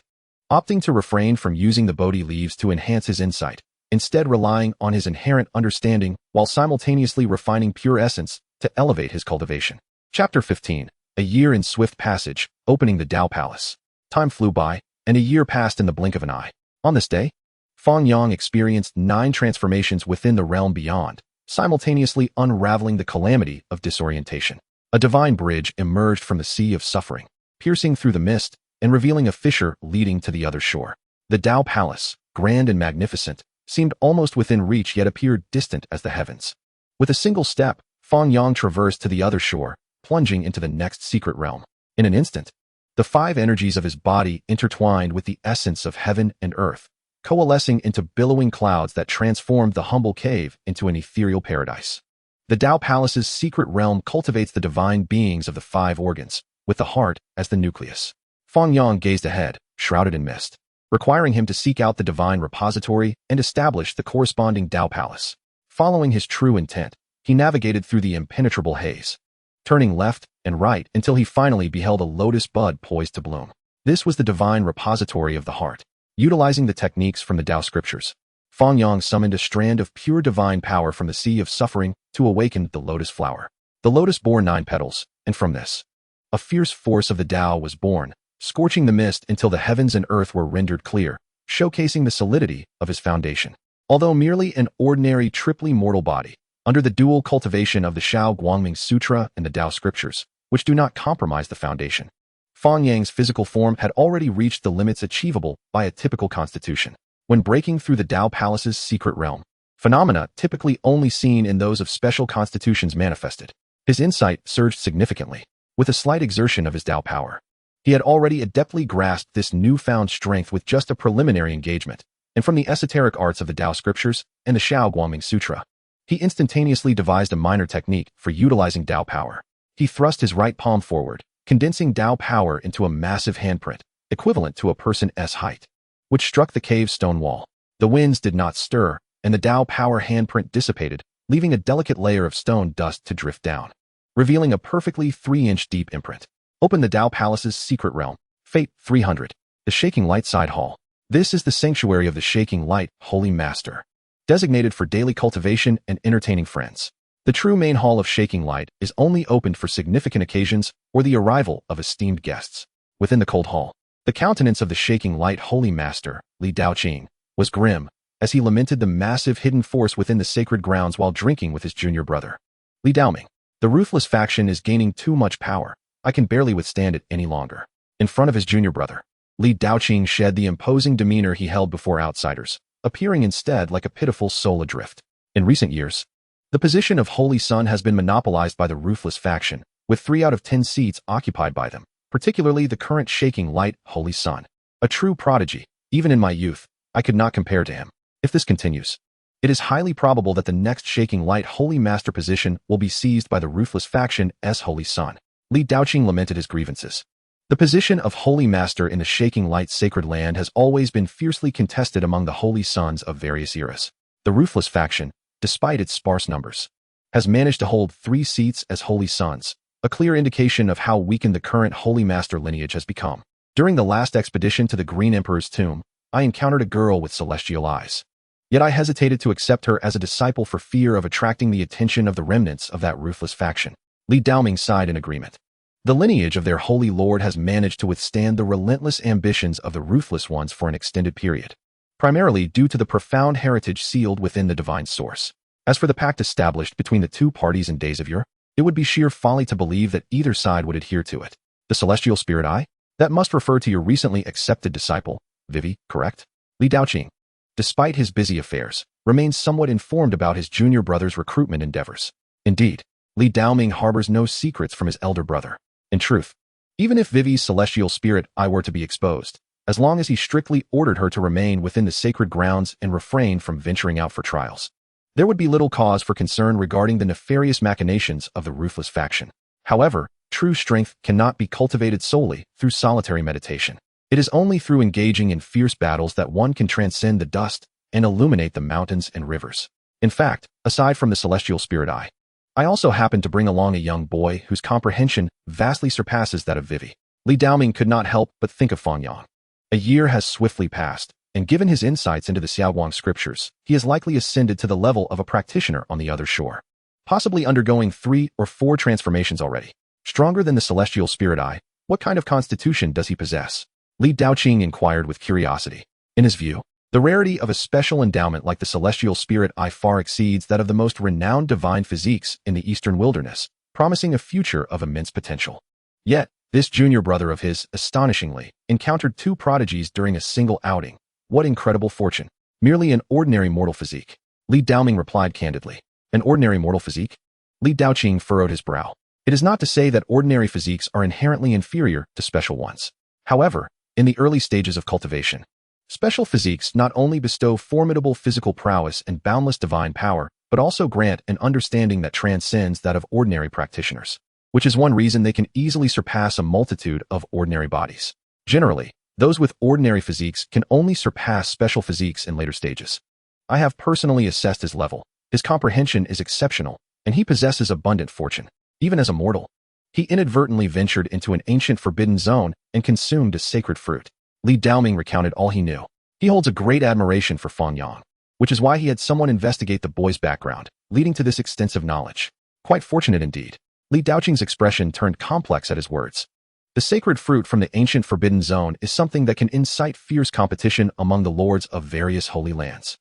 opting to refrain from using the Bodhi leaves to enhance his insight, instead relying on his inherent understanding while simultaneously refining pure essence to elevate his cultivation. Chapter 15. A year in swift passage, opening the Tao Palace. Time flew by, and a year passed in the blink of an eye. On this day, Fang Yang experienced 9 transformations within the realm beyond, simultaneously unraveling the calamity of disorientation. A divine bridge emerged from the sea of suffering, piercing through the mist and revealing a fissure leading to the other shore. The Tao Palace, grand and magnificent, seemed almost within reach yet appeared distant as the heavens. With a single step, Fang Yang traversed to the other shore, plunging into the next secret realm. In an instant, the 5 energies of his body intertwined with the essence of heaven and earth, coalescing into billowing clouds that transformed the humble cave into an ethereal paradise. The Tao Palace's secret realm cultivates the divine beings of the 5 organs, with the heart as the nucleus. Fang Yang gazed ahead, shrouded in mist, requiring him to seek out the divine repository and establish the corresponding Tao Palace. Following his true intent, he navigated through the impenetrable haze, turning left and right until he finally beheld a lotus bud poised to bloom. This was the divine repository of the heart. Utilizing the techniques from the Tao scriptures, Fang Yang summoned a strand of pure divine power from the sea of suffering to awaken the lotus flower. The lotus bore 9 petals, and from this, a fierce force of the Tao was born, scorching the mist until the heavens and earth were rendered clear, showcasing the solidity of his foundation. Although merely an ordinary triply mortal body, under the dual cultivation of the Shao Guangming Sutra and the Tao scriptures, which do not compromise the foundation, Fang Yang's physical form had already reached the limits achievable by a typical constitution. When breaking through the Tao Palace's secret realm, phenomena typically only seen in those of special constitutions manifested, his insight surged significantly. With a slight exertion of his Tao power, he had already adeptly grasped this newfound strength with just a preliminary engagement, and from the esoteric arts of the Tao scriptures and the Shao Guangming Sutra, he instantaneously devised a minor technique for utilizing Tao power. He thrust his right palm forward, condensing Tao power into a massive handprint, equivalent to a person's height, which struck the cave's stone wall. The winds did not stir, and the Tao power handprint dissipated, leaving a delicate layer of stone dust to drift down, revealing a perfectly 3-inch deep imprint. Open the Tao Palace's secret realm. Fate 300. The Shaking Light Side Hall. This is the sanctuary of the Shaking Light Holy Master, designated for daily cultivation and entertaining friends. The true main hall of Shaking Light is only opened for significant occasions or the arrival of esteemed guests. Within the cold hall, the countenance of the Shaking Light Holy Master, Li Daoqing, was grim, as he lamented the massive hidden force within the sacred grounds while drinking with his junior brother, Li Daoming. The ruthless faction is gaining too much power. I can barely withstand it any longer. In front of his junior brother, Li Daoqing shed the imposing demeanor he held before outsiders, appearing instead like a pitiful soul adrift. In recent years, the position of Holy Sun has been monopolized by the ruthless faction, with 3 out of 10 seats occupied by them, particularly the current shaking light Holy Sun. A true prodigy. Even in my youth, I could not compare to him. If this continues, it is highly probable that the next shaking light Holy Master position will be seized by the ruthless faction as Holy Sun. Li Daoqing lamented his grievances. The position of Holy Master in the shaking light sacred land has always been fiercely contested among the Holy Sons of various eras. The ruthless faction, despite its sparse numbers, has managed to hold 3 seats as Holy Sons, a clear indication of how weakened the current Holy Master lineage has become. During the last expedition to the Green Emperor's tomb, I encountered a girl with celestial eyes. Yet I hesitated to accept her as a disciple for fear of attracting the attention of the remnants of that ruthless faction. Li Daoqing sighed in agreement. The lineage of their holy lord has managed to withstand the relentless ambitions of the ruthless ones for an extended period, primarily due to the profound heritage sealed within the divine source. As for the pact established between the 2 parties in days of yore, it would be sheer folly to believe that either side would adhere to it. The celestial spirit eye? That must refer to your recently accepted disciple, Vivi, correct? Li Daoqing, despite his busy affairs, remains somewhat informed about his junior brother's recruitment endeavors. Indeed, Li Daoqing harbors no secrets from his elder brother. In truth, even if Vivi's celestial spirit eye were to be exposed, as long as he strictly ordered her to remain within the sacred grounds and refrain from venturing out for trials, there would be little cause for concern regarding the nefarious machinations of the ruthless faction. However, true strength cannot be cultivated solely through solitary meditation. It is only through engaging in fierce battles that one can transcend the dust and illuminate the mountains and rivers. In fact, aside from the celestial spirit eye, I also happened to bring along a young boy whose comprehension vastly surpasses that of Vivi. Li Daoqing could not help but think of Fang Yang. A year has swiftly passed, and given his insights into the Xiaoguang scriptures, he has likely ascended to the level of a practitioner on the other shore, possibly undergoing 3 or 4 transformations already. Stronger than the celestial spirit eye, what kind of constitution does he possess? Li Daoqing inquired with curiosity. In his view, the rarity of a special endowment like the celestial spirit eye far exceeds that of the most renowned divine physiques in the eastern wilderness, promising a future of immense potential. Yet, this junior brother of his, astonishingly, encountered 2 prodigies during a single outing. What incredible fortune. Merely an ordinary mortal physique. Li Daoqing replied candidly. An ordinary mortal physique? Li Daoqing furrowed his brow. It is not to say that ordinary physiques are inherently inferior to special ones. However, in the early stages of cultivation, special physiques not only bestow formidable physical prowess and boundless divine power, but also grant an understanding that transcends that of ordinary practitioners, which is one reason they can easily surpass a multitude of ordinary bodies. Generally, those with ordinary physiques can only surpass special physiques in later stages. I have personally assessed his level. His comprehension is exceptional, and he possesses abundant fortune. Even as a mortal, he inadvertently ventured into an ancient forbidden zone and consumed a sacred fruit. Li Daoqing recounted all he knew. He holds a great admiration for Fang Yang, which is why he had someone investigate the boy's background, leading to this extensive knowledge. Quite fortunate indeed. Li Daoqing's expression turned complex at his words. The sacred fruit from the ancient forbidden zone is something that can incite fierce competition among the lords of various holy lands.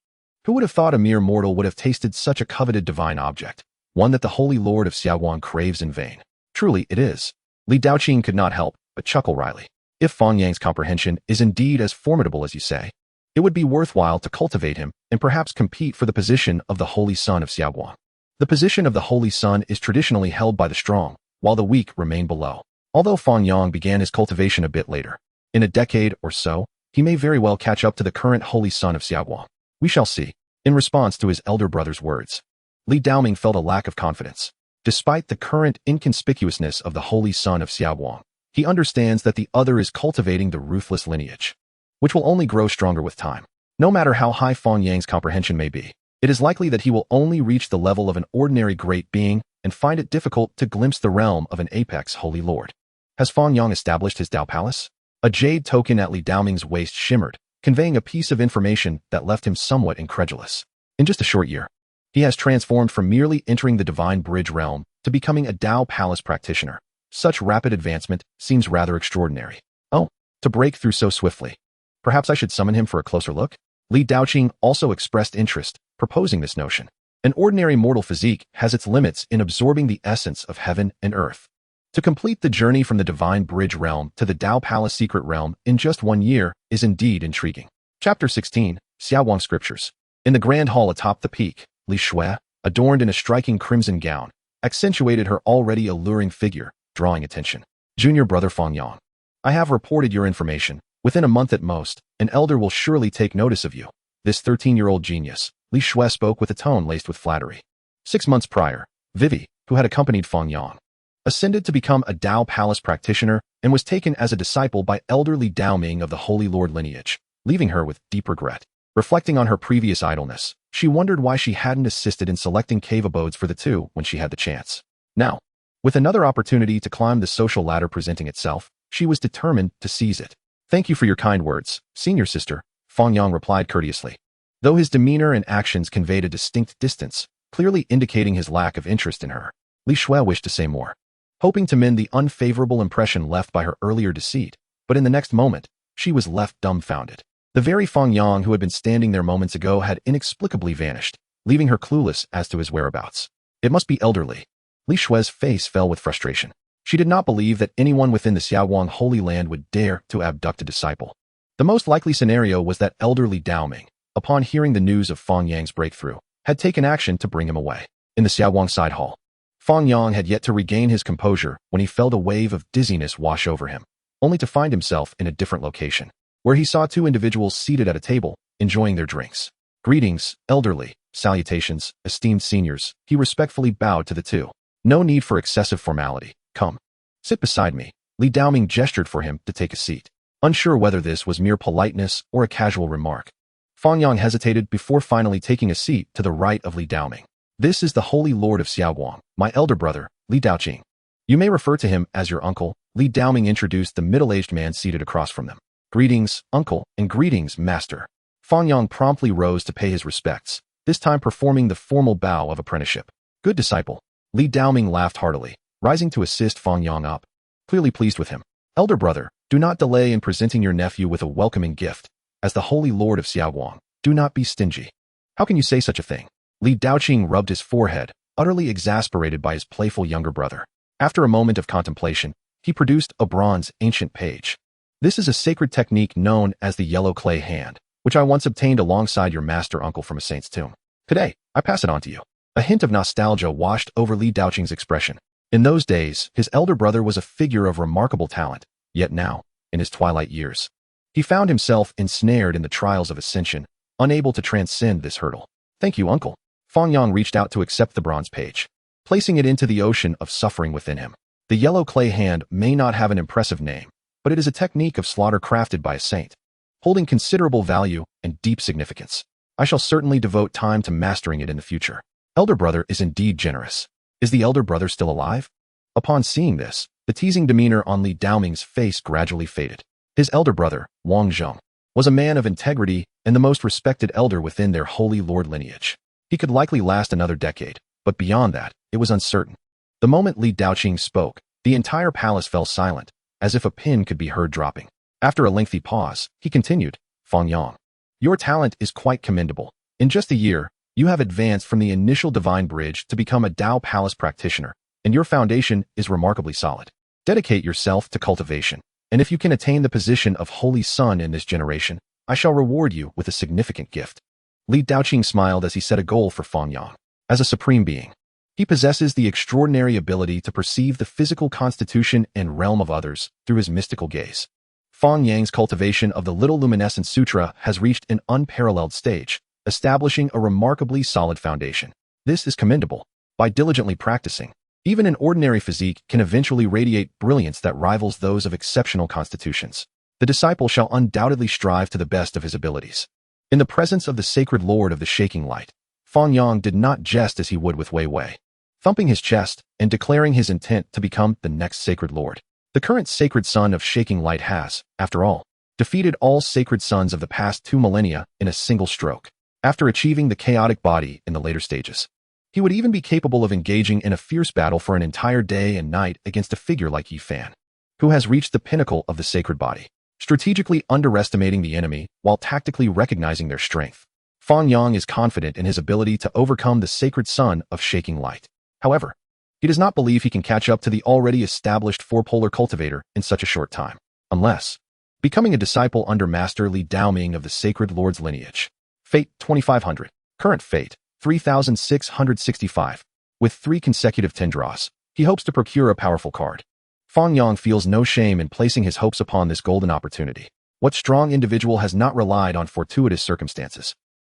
Who would have thought a mere mortal would have tasted such a coveted divine object, one that the holy lord of Xiaoguang craves in vain? Truly, it is. Li Daoqing could not help but chuckle wryly. If Fang Yang's comprehension is indeed as formidable as you say, it would be worthwhile to cultivate him and perhaps compete for the position of the Holy Son of Xiaoguang. The position of the Holy Son is traditionally held by the strong, while the weak remain below. Although Fang Yang began his cultivation a bit later, in a decade or so, he may very well catch up to the current Holy Son of Xiaoguang. We shall see. In response to his elder brother's words, Li Daoqing felt a lack of confidence. Despite the current inconspicuousness of the Holy Son of Xiaoguang, he understands that the other is cultivating the ruthless lineage, which will only grow stronger with time. No matter how high Fang Yang's comprehension may be, it is likely that he will only reach the level of an ordinary great being and find it difficult to glimpse the realm of an apex holy lord. Has Fang Yang established his Dao Palace? A jade token at Li Daoqing's waist shimmered, conveying a piece of information that left him somewhat incredulous. In just a short year, he has transformed from merely entering the divine bridge realm to becoming a Dao Palace practitioner. Such rapid advancement seems rather extraordinary. Oh, to break through so swiftly. Perhaps I should summon him for a closer look? Li Daoqing also expressed interest, proposing this notion. An ordinary mortal physique has its limits in absorbing the essence of heaven and earth. To complete the journey from the Divine Bridge realm to the Tao Palace Secret Realm in just 1 year is indeed intriguing. Chapter 16, Xiaowang Scriptures. In the grand hall atop the peak, Li Shui, adorned in a striking crimson gown, accentuated her already alluring figure, drawing attention. Junior brother Fang Yang, I have reported your information. Within a month at most, an elder will surely take notice of you. This 13-year-old genius, Li Shui spoke with a tone laced with flattery. 6 months prior, Vivi, who had accompanied Fang Yang, ascended to become a Tao Palace practitioner and was taken as a disciple by elderly Dao Ming of the Holy Lord lineage, leaving her with deep regret. Reflecting on her previous idleness, she wondered why she hadn't assisted in selecting cave abodes for the two when she had the chance. Now, with another opportunity to climb the social ladder presenting itself, she was determined to seize it. Thank you for your kind words, senior sister, Fang Yang replied courteously. Though his demeanor and actions conveyed a distinct distance, clearly indicating his lack of interest in her, Li Shui wished to say more, hoping to mend the unfavorable impression left by her earlier deceit, but in the next moment, she was left dumbfounded. The very Fang Yang who had been standing there moments ago had inexplicably vanished, leaving her clueless as to his whereabouts. It must be elderly. Li Shui's face fell with frustration. She did not believe that anyone within the Xiaowang Holy Land would dare to abduct a disciple. The most likely scenario was that elderly Dao Ming, upon hearing the news of Fang Yang's breakthrough, had taken action to bring him away. In the Xiaowang side hall, Fang Yang had yet to regain his composure when he felt a wave of dizziness wash over him, only to find himself in a different location, where he saw 2 individuals seated at a table, enjoying their drinks. Greetings, elderly, salutations, esteemed seniors, he respectfully bowed to the two. No need for excessive formality. Come. Sit beside me. Li Daoming gestured for him to take a seat. Unsure whether this was mere politeness or a casual remark, Fang Yang hesitated before finally taking a seat to the right of Li Daoming. This is the Holy Lord of Xiaowang, my elder brother, Li Daoqing. You may refer to him as your uncle, Li Daoming introduced the middle-aged man seated across from them. Greetings, uncle, and greetings, master. Fang Yang promptly rose to pay his respects, this time performing the formal bow of apprenticeship. Good disciple. Li Daoming laughed heartily, rising to assist Fang Yang up, clearly pleased with him. Elder brother, do not delay in presenting your nephew with a welcoming gift. As the Holy Lord of Xiaowang, do not be stingy. How can you say such a thing? Li Daoqing rubbed his forehead, utterly exasperated by his playful younger brother. After a moment of contemplation, he produced a bronze ancient page. This is a sacred technique known as the yellow clay hand, which I once obtained alongside your master uncle from a saint's tomb. Today, I pass it on to you. A hint of nostalgia washed over Li Daoqing's expression. In those days, his elder brother was a figure of remarkable talent, yet now, in his twilight years, he found himself ensnared in the trials of ascension, unable to transcend this hurdle. Thank you, uncle. Fang Yang reached out to accept the bronze page, placing it into the ocean of suffering within him. The yellow clay hand may not have an impressive name, but it is a technique of slaughter crafted by a saint, holding considerable value and deep significance. I shall certainly devote time to mastering it in the future. Elder brother is indeed generous. Is the elder brother still alive? Upon seeing this, the teasing demeanor on Li Daoming's face gradually faded. His elder brother, Wang Zheng, was a man of integrity and the most respected elder within their Holy Lord lineage. He could likely last another decade, but beyond that, it was uncertain. The moment Li Daoqing spoke, the entire palace fell silent, as if a pin could be heard dropping. After a lengthy pause, he continued, Fang Yang, your talent is quite commendable. In just a year, you have advanced from the initial divine bridge to become a Tao Palace practitioner, and your foundation is remarkably solid. Dedicate yourself to cultivation, and if you can attain the position of Holy Son in this generation, I shall reward you with a significant gift. Li Daoqing smiled as he set a goal for Fang Yang. As a supreme being, he possesses the extraordinary ability to perceive the physical constitution and realm of others through his mystical gaze. Fang Yang's cultivation of the Little Luminescent Sutra has reached an unparalleled stage, establishing a remarkably solid foundation. This is commendable. By diligently practicing, even an ordinary physique can eventually radiate brilliance that rivals those of exceptional constitutions. The disciple shall undoubtedly strive to the best of his abilities. In the presence of the sacred Lord of the Shaking Light, Fang Yang did not jest as he would with Wei Wei, thumping his chest and declaring his intent to become the next sacred lord. The current sacred son of Shaking Light has, after all, defeated all sacred sons of the past 2 millennia in a single stroke. After achieving the chaotic body in the later stages, he would even be capable of engaging in a fierce battle for an entire day and night against a figure like Yi Fan, who has reached the pinnacle of the sacred body, strategically underestimating the enemy while tactically recognizing their strength. Fang Yang is confident in his ability to overcome the sacred sun of shaking light. However, he does not believe he can catch up to the already established four-polar cultivator in such a short time, unless becoming a disciple under Master Li Daoming of the Sacred Lord's lineage. Fate 2500. Current fate 3665. With 3 consecutive 10 draws, he hopes to procure a powerful card. Fang Yang feels no shame in placing his hopes upon this golden opportunity. What strong individual has not relied on fortuitous circumstances?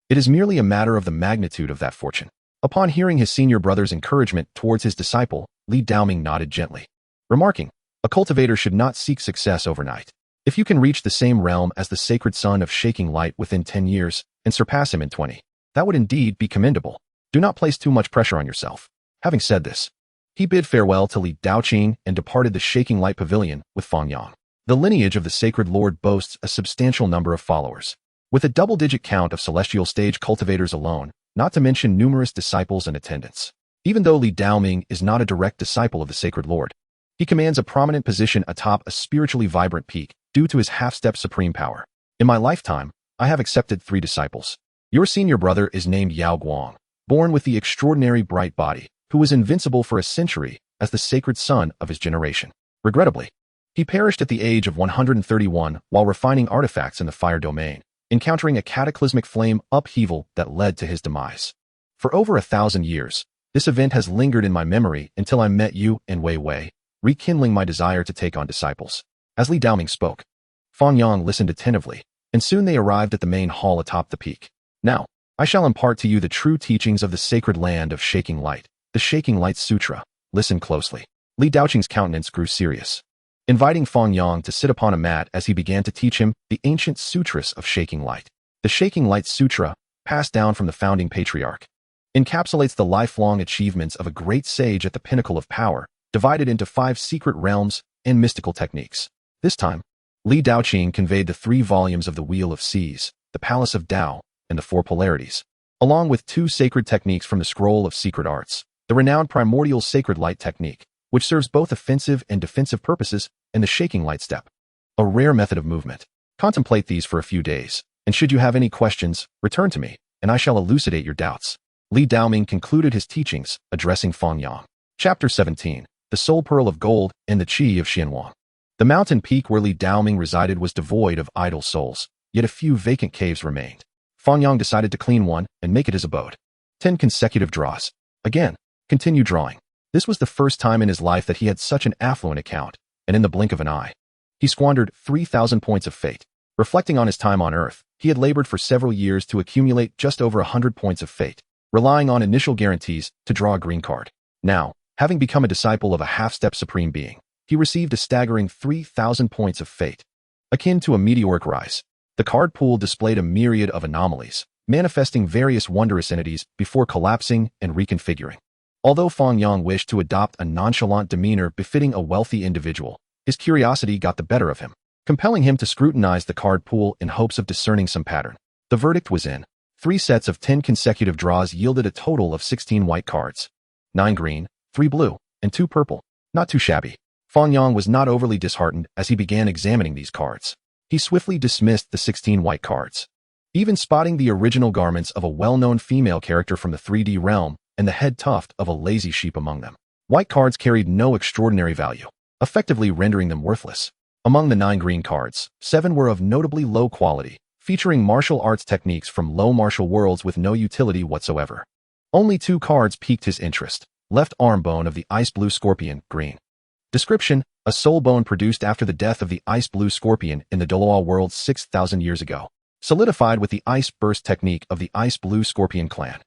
It is merely a matter of the magnitude of that fortune. Upon hearing his senior brother's encouragement towards his disciple, Li Daoming nodded gently, remarking, "A cultivator should not seek success overnight. If you can reach the same realm as the sacred sun of shaking light within 10 years and surpass him in 20, that would indeed be commendable. Do not place too much pressure on yourself." Having said this, he bid farewell to Li Daoqing and departed the shaking light pavilion with Fang Yang. The lineage of the Sacred Lord boasts a substantial number of followers, with a double-digit count of celestial stage cultivators alone, not to mention numerous disciples and attendants. Even though Li Daoming is not a direct disciple of the Sacred Lord, he commands a prominent position atop a spiritually vibrant peak due to his half-step supreme power. In my lifetime, I have accepted 3 disciples. Your senior brother is named Yao Guang, born with the extraordinary bright body, who was invincible for a century as the sacred son of his generation. Regrettably, he perished at the age of 131 while refining artifacts in the fire domain, encountering a cataclysmic flame upheaval that led to his demise. For over 1,000 years, this event has lingered in my memory until I met you in Wei Wei, rekindling my desire to take on disciples. As Li Daoming spoke, Fang Yang listened attentively, and soon they arrived at the main hall atop the peak. Now, I shall impart to you the true teachings of the sacred land of shaking light, the Shaking Light Sutra. Listen closely. Li Daoqing's countenance grew serious, inviting Fang Yang to sit upon a mat as he began to teach him the ancient sutras of shaking light. The Shaking Light Sutra, passed down from the founding patriarch, encapsulates the lifelong achievements of a great sage at the pinnacle of power, divided into 5 secret realms and mystical techniques. This time, Li Daoqing conveyed the 3 volumes of the Wheel of Seas, the Palace of Tao, and the 4 Polarities, along with 2 sacred techniques from the Scroll of Secret Arts, the renowned Primordial Sacred Light Technique, which serves both offensive and defensive purposes, and the Shaking Light Step, a rare method of movement. Contemplate these for a few days, and should you have any questions, return to me, and I shall elucidate your doubts. Li Daoming concluded his teachings, addressing Fang Yang. Chapter 17. The Soul Pearl of Gold and the Qi of Xianwang. The mountain peak where Li Daoming resided was devoid of idle souls, yet a few vacant caves remained. Fang Yang decided to clean one and make it his abode. 10 consecutive draws. Again, continue drawing. This was the first time in his life that he had such an affluent account, and in the blink of an eye, he squandered 3,000 points of fate. Reflecting on his time on Earth, he had labored for several years to accumulate just over 100 points of fate, relying on initial guarantees to draw a green card. Now, having become a disciple of a half-step supreme being, he received a staggering 3,000 points of fate, akin to a meteoric rise. The card pool displayed a myriad of anomalies, manifesting various wondrous entities before collapsing and reconfiguring. Although Fang Yang wished to adopt a nonchalant demeanor befitting a wealthy individual, his curiosity got the better of him, compelling him to scrutinize the card pool in hopes of discerning some pattern. The verdict was in. 3 sets of 10 consecutive draws yielded a total of 16 white cards. 9 green, 3 blue, and 2 purple. Not too shabby. Fang Yang was not overly disheartened as he began examining these cards. He swiftly dismissed the 16 white cards, even spotting the original garments of a well-known female character from the 3D realm and the head tuft of a lazy sheep among them. White cards carried no extraordinary value, effectively rendering them worthless. Among the 9 green cards, 7 were of notably low quality, featuring martial arts techniques from low martial worlds with no utility whatsoever. Only 2 cards piqued his interest. Left arm bone of the ice blue scorpion, green. Description: a soul bone produced after the death of the ice blue scorpion in the Doloa world 6,000 years ago, solidified with the ice burst technique of the ice blue scorpion clan.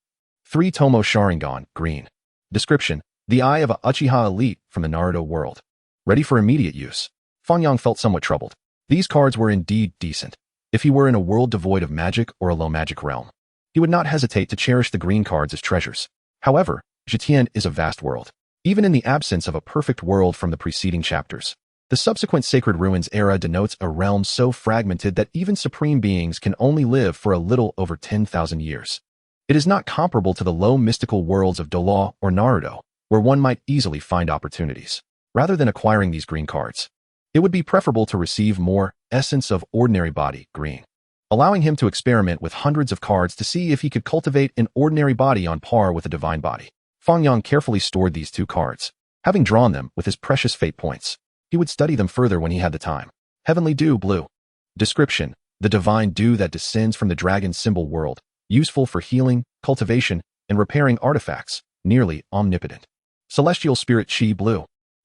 3 Tomo Sharingan, green. Description: the eye of a Uchiha elite from the Naruto world. Ready for immediate use. Fang Yang felt somewhat troubled. These cards were indeed decent. If he were in a world devoid of magic or a low magic realm, he would not hesitate to cherish the green cards as treasures. However, Zhetian is a vast world. Even in the absence of a perfect world from the preceding chapters, the subsequent Sacred Ruins era denotes a realm so fragmented that even supreme beings can only live for a little over 10,000 years. It is not comparable to the low mystical worlds of Doloa or Naruto, where one might easily find opportunities. Rather than acquiring these green cards, it would be preferable to receive more Essence of Ordinary Body, green. allowing him to experiment with hundreds of cards to see if he could cultivate an ordinary body on par with a divine body. Fang Yang carefully stored these 2 cards, having drawn them with his precious fate points. He would study them further when he had the time. Heavenly Dew Blue. Description: the divine dew that descends from the dragon symbol world, useful for healing, cultivation, and repairing artifacts, nearly omnipotent. Celestial Spirit Chi Blue.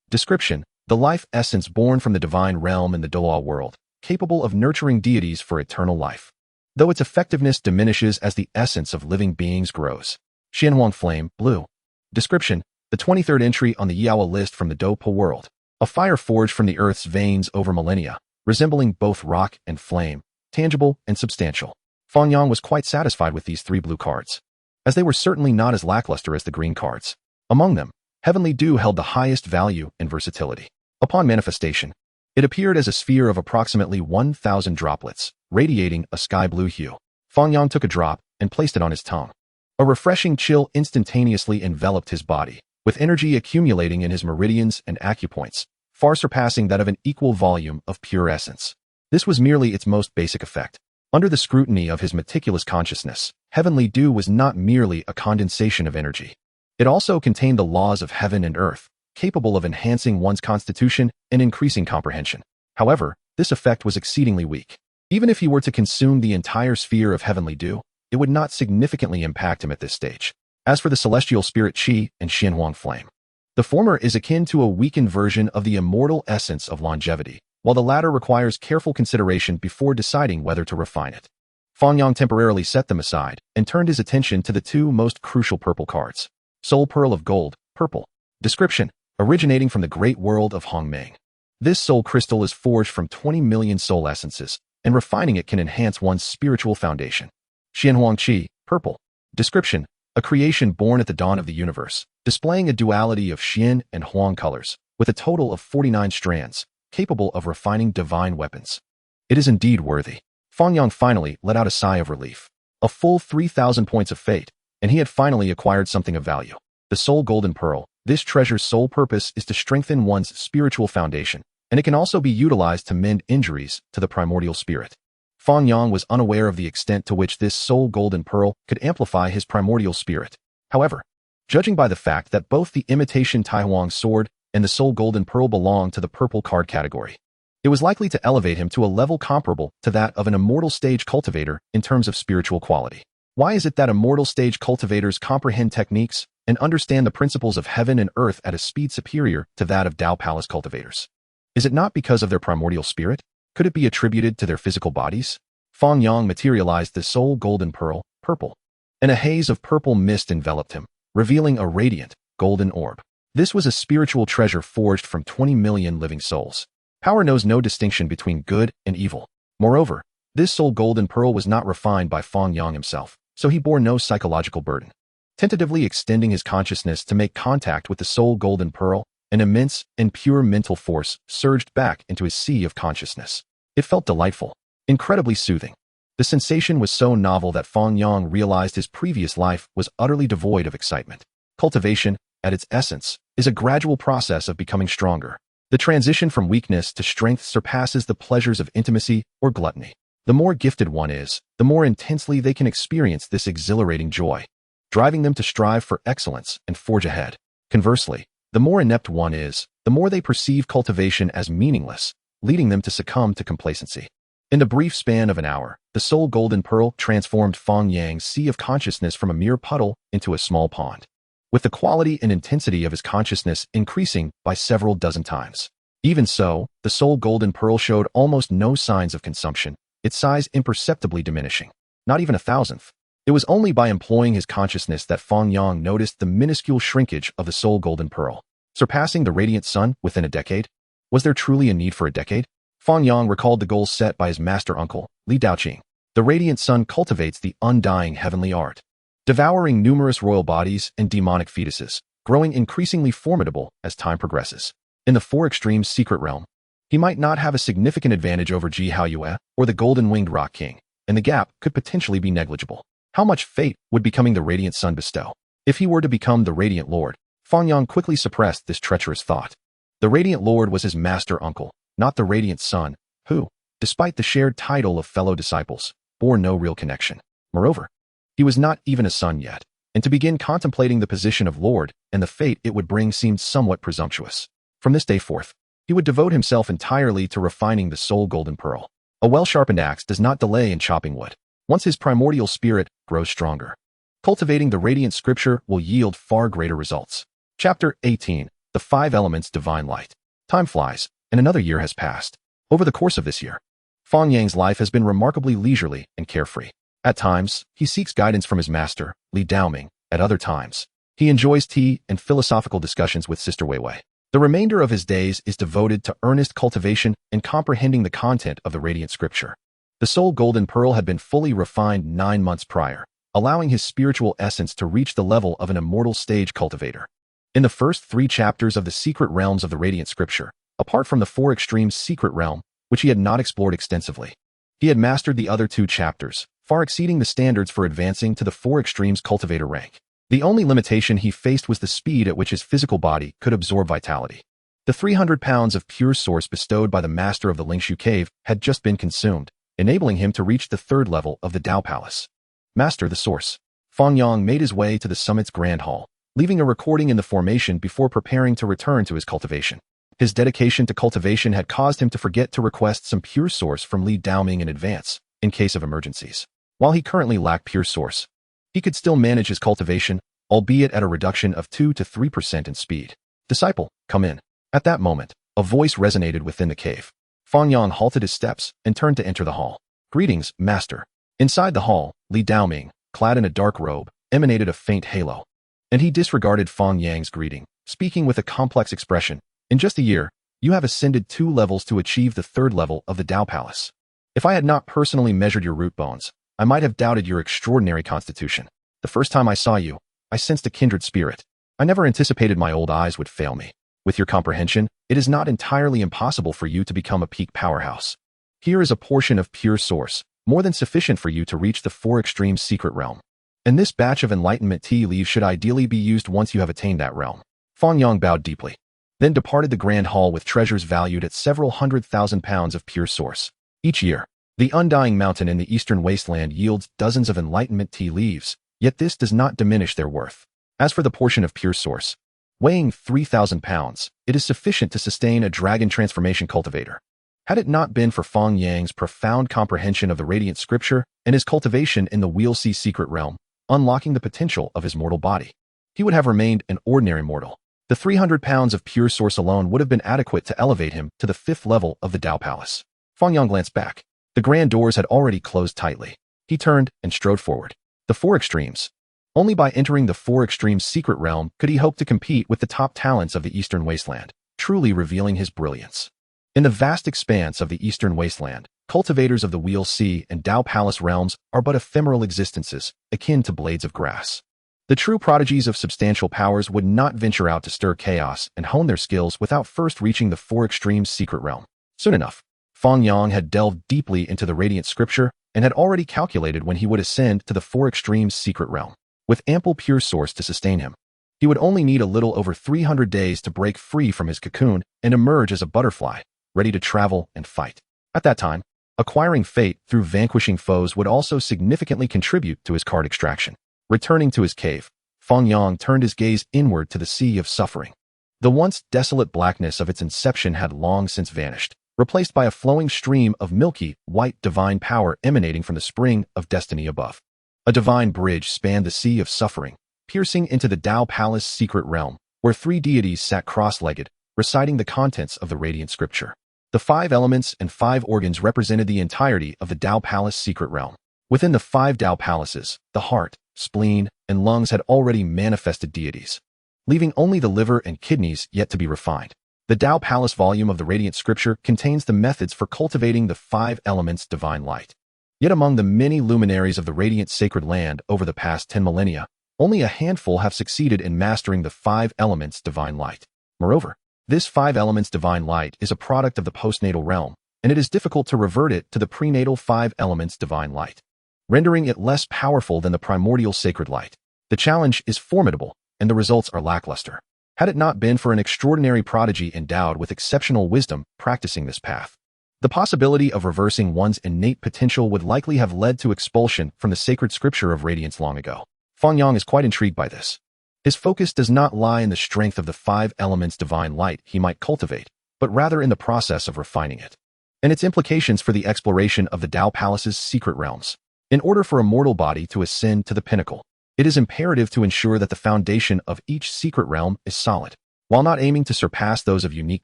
Description: the life essence born from the divine realm in the Doa world, capable of nurturing deities for eternal life, though its effectiveness diminishes as the essence of living beings grows. Xianhuang Flame Blue. Description: the 23rd entry on the Yaowa list from the Dopa world, a fire forged from the earth's veins over millennia, resembling both rock and flame, tangible and substantial. Fang Yang was quite satisfied with these 3 blue cards, as they were certainly not as lackluster as the green cards. Among them, Heavenly Dew held the highest value and versatility. Upon manifestation, it appeared as a sphere of approximately 1,000 droplets, radiating a sky blue hue. Fang Yang took a drop and placed it on his tongue. A refreshing chill instantaneously enveloped his body, with energy accumulating in his meridians and acupoints, far surpassing that of an equal volume of pure essence. This was merely its most basic effect. Under the scrutiny of his meticulous consciousness, Heavenly Dew was not merely a condensation of energy. It also contained the laws of heaven and earth, capable of enhancing one's constitution and increasing comprehension. However, this effect was exceedingly weak. Even if he were to consume the entire sphere of Heavenly Dew, it would not significantly impact him at this stage. As for the Celestial Spirit Qi and Xianhuang Flame, the former is akin to a weakened version of the immortal essence of longevity, while the latter requires careful consideration before deciding whether to refine it. Fang Yang temporarily set them aside and turned his attention to the 2 most crucial purple cards. Soul Pearl of Gold, Purple. Description: originating from the great world of Hongmeng. This soul crystal is forged from 20 million soul essences, and refining it can enhance one's spiritual foundation. Xianhuang Qi, Purple. Description: a creation born at the dawn of the universe, displaying a duality of Xian and Huang colors, with a total of 49 strands, capable of refining divine weapons. It is indeed worthy. Fang Yang finally let out a sigh of relief. A full 3,000 points of fate, and he had finally acquired something of value. The Soul Golden Pearl. This treasure's sole purpose is to strengthen one's spiritual foundation, and it can also be utilized to mend injuries to the primordial spirit. Fang Yang was unaware of the extent to which this Soul Golden Pearl could amplify his primordial spirit. However, judging by the fact that both the imitation Taihuang sword and the Soul Golden Pearl belong to the purple card category, it was likely to elevate him to a level comparable to that of an immortal stage cultivator in terms of spiritual quality. Why is it that immortal stage cultivators comprehend techniques and understand the principles of heaven and earth at a speed superior to that of Tao Palace cultivators? Is it not because of their primordial spirit? Could it be attributed to their physical bodies? Fang Yang materialized the Soul Golden Pearl, Purple, and a haze of purple mist enveloped him, revealing a radiant, golden orb. This was a spiritual treasure forged from 20 million living souls. Power knows no distinction between good and evil. Moreover, this Soul Golden Pearl was not refined by Fang Yang himself, so he bore no psychological burden. Tentatively extending his consciousness to make contact with the Soul Golden Pearl, an immense and pure mental force surged back into his sea of consciousness. It felt delightful, incredibly soothing. The sensation was so novel that Fang Yang realized his previous life was utterly devoid of excitement. Cultivation, at its essence, is a gradual process of becoming stronger. The transition from weakness to strength surpasses the pleasures of intimacy or gluttony. The more gifted one is, the more intensely they can experience this exhilarating joy, driving them to strive for excellence and forge ahead. Conversely, the more inept one is, the more they perceive cultivation as meaningless, leading them to succumb to complacency. In the brief span of an hour, the Soul Golden Pearl transformed Fang Yang's sea of consciousness from a mere puddle into a small pond, with the quality and intensity of his consciousness increasing by several dozen times. Even so, the Soul Golden Pearl showed almost no signs of consumption, its size imperceptibly diminishing. Not even a thousandth. It was only by employing his consciousness that Fang Yang noticed the minuscule shrinkage of the Soul Golden Pearl, surpassing the radiant sun within a decade. Was there truly a need for a decade? Fang Yang recalled the goals set by his master uncle, Li Daoqing. The radiant sun cultivates the undying heavenly art, devouring numerous royal bodies and demonic fetuses, growing increasingly formidable as time progresses. In the Four Extremes secret realm, he might not have a significant advantage over Ji Haoyue or the Golden-Winged Rock King, and the gap could potentially be negligible. How much fate would becoming the Radiant Sun bestow? If he were to become the Radiant Lord, Fang Yang quickly suppressed this treacherous thought. The Radiant Lord was his master uncle, not the Radiant Sun, who, despite the shared title of fellow disciples, bore no real connection. Moreover, he was not even a son yet, and to begin contemplating the position of Lord and the fate it would bring seemed somewhat presumptuous. From this day forth, he would devote himself entirely to refining the soul golden pearl. A well-sharpened axe does not delay in chopping wood. Once his primordial spirit grows stronger, cultivating the radiant scripture will yield far greater results. Chapter 18. The Five Elements Divine Light. Time flies, and another year has passed. Over the course of this year, Fang Yang's life has been remarkably leisurely and carefree. At times, he seeks guidance from his master, Li Daoming. At other times, he enjoys tea and philosophical discussions with Sister Weiwei. The remainder of his days is devoted to earnest cultivation and comprehending the content of the radiant scripture. The soul golden pearl had been fully refined 9 months prior, allowing his spiritual essence to reach the level of an immortal stage cultivator. In the first 3 chapters of the secret realms of the radiant scripture, apart from the 4 extremes secret realm, which he had not explored extensively, he had mastered the other 2 chapters, far exceeding the standards for advancing to the 4 extremes cultivator rank. The only limitation he faced was the speed at which his physical body could absorb vitality. The 300 pounds of pure source bestowed by the master of the Lingshu cave had just been consumed, enabling him to reach the 3rd level of the Tao Palace. Master the source. Fang Yang made his way to the summit's grand hall, leaving a recording in the formation before preparing to return to his cultivation. His dedication to cultivation had caused him to forget to request some pure source from Li Daoming in advance, in case of emergencies. While he currently lacked pure source, he could still manage his cultivation, albeit at a reduction of 2 to 3% in speed. Disciple, come in. At that moment, a voice resonated within the cave. Fang Yang halted his steps and turned to enter the hall. Greetings, Master. Inside the hall, Li Daoming, clad in a dark robe, emanated a faint halo. And he disregarded Fang Yang's greeting, speaking with a complex expression. In just a year, you have ascended 2 levels to achieve the 3rd level of the Tao Palace. If I had not personally measured your root bones, I might have doubted your extraordinary constitution. The first time I saw you, I sensed a kindred spirit. I never anticipated my old eyes would fail me. With your comprehension, it is not entirely impossible for you to become a peak powerhouse. Here is a portion of pure source, more than sufficient for you to reach the 4 extremes secret realm. And this batch of enlightenment tea leaves should ideally be used once you have attained that realm. Fang Yang bowed deeply, then departed the grand hall with treasures valued at several 100,000 pounds of pure source. Each year, the undying mountain in the eastern wasteland yields dozens of enlightenment tea leaves, yet this does not diminish their worth. As for the portion of pure source, weighing 3,000 pounds, it is sufficient to sustain a dragon transformation cultivator. Had it not been for Fang Yang's profound comprehension of the radiant scripture and his cultivation in the Wheel Sea secret realm, unlocking the potential of his mortal body, he would have remained an ordinary mortal. The 300 pounds of pure source alone would have been adequate to elevate him to the 5th level of the Tao Palace. Fang Yang glanced back. The grand doors had already closed tightly. He turned and strode forward. The 4 extremes. Only by entering the 4 extremes secret realm could he hope to compete with the top talents of the eastern wasteland, truly revealing his brilliance. In the vast expanse of the eastern wasteland, cultivators of the Wheel Sea and Tao Palace realms are but ephemeral existences, akin to blades of grass. The true prodigies of substantial powers would not venture out to stir chaos and hone their skills without first reaching the 4 extremes secret realm. Soon enough, Fang Yang had delved deeply into the radiant scripture and had already calculated when he would ascend to the 4 extremes secret realm. With ample pure source to sustain him, he would only need a little over 300 days to break free from his cocoon and emerge as a butterfly, ready to travel and fight. At that time, acquiring fate through vanquishing foes would also significantly contribute to his card extraction. Returning to his cave, Fang Yang turned his gaze inward to the sea of suffering. The once desolate blackness of its inception had long since vanished, replaced by a flowing stream of milky, white divine power emanating from the spring of destiny above. A divine bridge spanned the sea of suffering, piercing into the Tao Palace secret realm, where 3 deities sat cross-legged, reciting the contents of the radiant scripture. The 5 elements and 5 organs represented the entirety of the Tao Palace secret realm. Within the 5 Tao Palaces, the heart, spleen, and lungs had already manifested deities, leaving only the liver and kidneys yet to be refined. The Tao Palace volume of the radiant scripture contains the methods for cultivating the 5 elements divine light. Yet among the many luminaries of the radiant sacred land over the past 10 millennia, only a handful have succeeded in mastering the 5 elements divine light. Moreover, this 5 elements divine light is a product of the postnatal realm, and it is difficult to revert it to the prenatal 5 elements divine light, rendering it less powerful than the primordial sacred light. The challenge is formidable, and the results are lackluster. Had it not been for an extraordinary prodigy endowed with exceptional wisdom practicing this path, The possibility of reversing one's innate potential would likely have led to expulsion from the sacred scripture of radiance long ago. Fang Yang is quite intrigued by this. His focus does not lie in the strength of the 5 elements divine light he might cultivate, but rather in the process of refining it, and its implications for the exploration of the Tao Palace's secret realms. In order for a mortal body to ascend to the pinnacle, it is imperative to ensure that the foundation of each secret realm is solid. While not aiming to surpass those of unique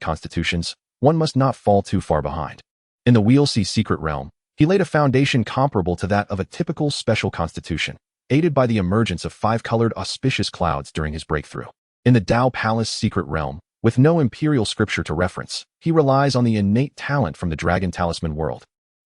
constitutions, one must not fall too far behind. In the Wheelsea secret realm, he laid a foundation comparable to that of a typical special constitution, aided by the emergence of 5-colored auspicious clouds during his breakthrough. In the Tao Palace secret realm, with no imperial scripture to reference, he relies on the innate talent from the dragon talisman world,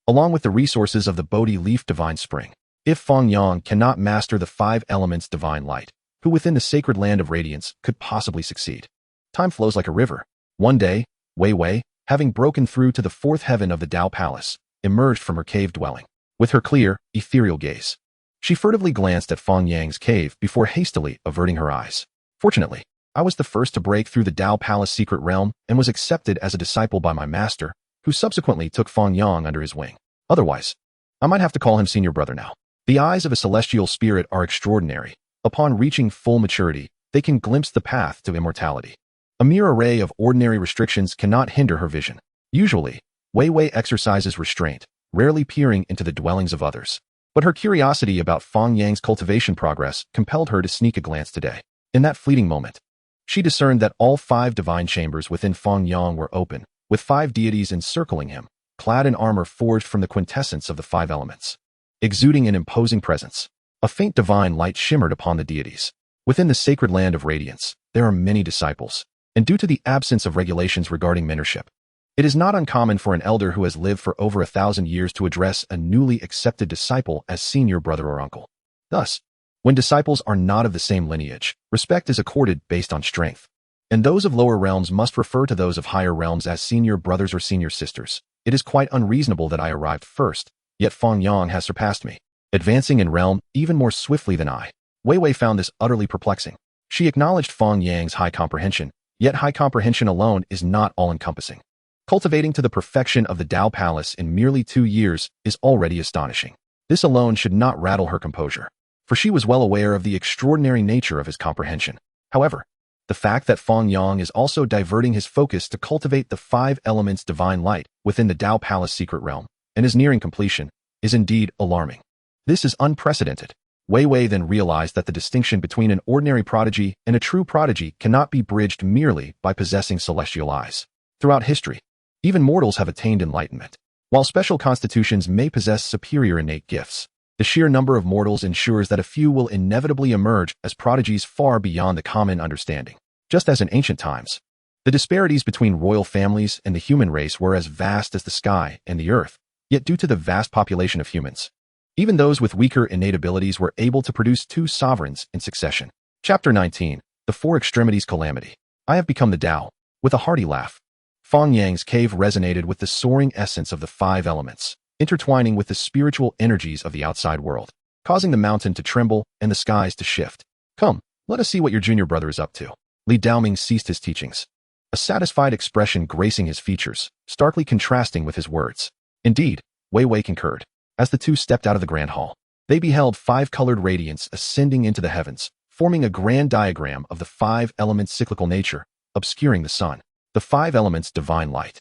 along with the resources of the Bodhi leaf divine spring. If Fang Yang cannot master the 5 elements divine light, who within the sacred land of radiance could possibly succeed? Time flows like a river. One day, Wei Wei, having broken through to the 4th heaven of the Tao Palace, emerged from her cave dwelling. With her clear, ethereal gaze, she furtively glanced at Fang Yang's cave before hastily averting her eyes. Fortunately, I was the first to break through the Tao Palace secret realm and was accepted as a disciple by my master, who subsequently took Fang Yang under his wing. Otherwise, I might have to call him senior brother now. The eyes of a celestial spirit are extraordinary. Upon reaching full maturity, they can glimpse the path to immortality. A mere array of ordinary restrictions cannot hinder her vision. Usually, Wei Wei exercises restraint, rarely peering into the dwellings of others. But her curiosity about Fang Yang's cultivation progress compelled her to sneak a glance today. In that fleeting moment, she discerned that all 5 divine chambers within Fang Yang were open, with 5 deities encircling him, clad in armor forged from the quintessence of the 5 elements. Exuding an imposing presence, a faint divine light shimmered upon the deities. Within the sacred land of radiance, there are many disciples, and due to the absence of regulations regarding mentorship, it is not uncommon for an elder who has lived for over 1,000 years to address a newly accepted disciple as senior brother or uncle. Thus, when disciples are not of the same lineage, respect is accorded based on strength, and those of lower realms must refer to those of higher realms as senior brothers or senior sisters. It is quite unreasonable that I arrived first, yet Fang Yang has surpassed me, advancing in realm even more swiftly than I. Wei Wei found this utterly perplexing. She acknowledged Fang Yang's high comprehension, yet high comprehension alone is not all-encompassing. Cultivating to the perfection of the Tao Palace in merely 2 years is already astonishing. This alone should not rattle her composure, for she was well aware of the extraordinary nature of his comprehension. However, the fact that Fang Yang is also diverting his focus to cultivate the 5 elements divine light within the Tao Palace secret realm and is nearing completion is indeed alarming. This is unprecedented. Wei Wei then realized that the distinction between an ordinary prodigy and a true prodigy cannot be bridged merely by possessing celestial eyes. Throughout history, even mortals have attained enlightenment. While special constitutions may possess superior innate gifts, the sheer number of mortals ensures that a few will inevitably emerge as prodigies far beyond the common understanding. Just as in ancient times, the disparities between royal families and the human race were as vast as the sky and the earth, yet due to the vast population of humans, even those with weaker innate abilities were able to produce 2 sovereigns in succession. Chapter 19, The 4 Extremities Calamity. I have become the Tao. With a hearty laugh, Fang Yang's cave resonated with the soaring essence of the 5 elements, intertwining with the spiritual energies of the outside world, causing the mountain to tremble and the skies to shift. Come, let us see what your junior brother is up to. Li Daoming ceased his teachings, a satisfied expression gracing his features, starkly contrasting with his words. Indeed, Wei Wei concurred. As the 2 stepped out of the grand hall, they beheld 5-colored radiance ascending into the heavens, forming a grand diagram of the 5 elements' cyclical nature, obscuring the sun. The 5 elements' divine light.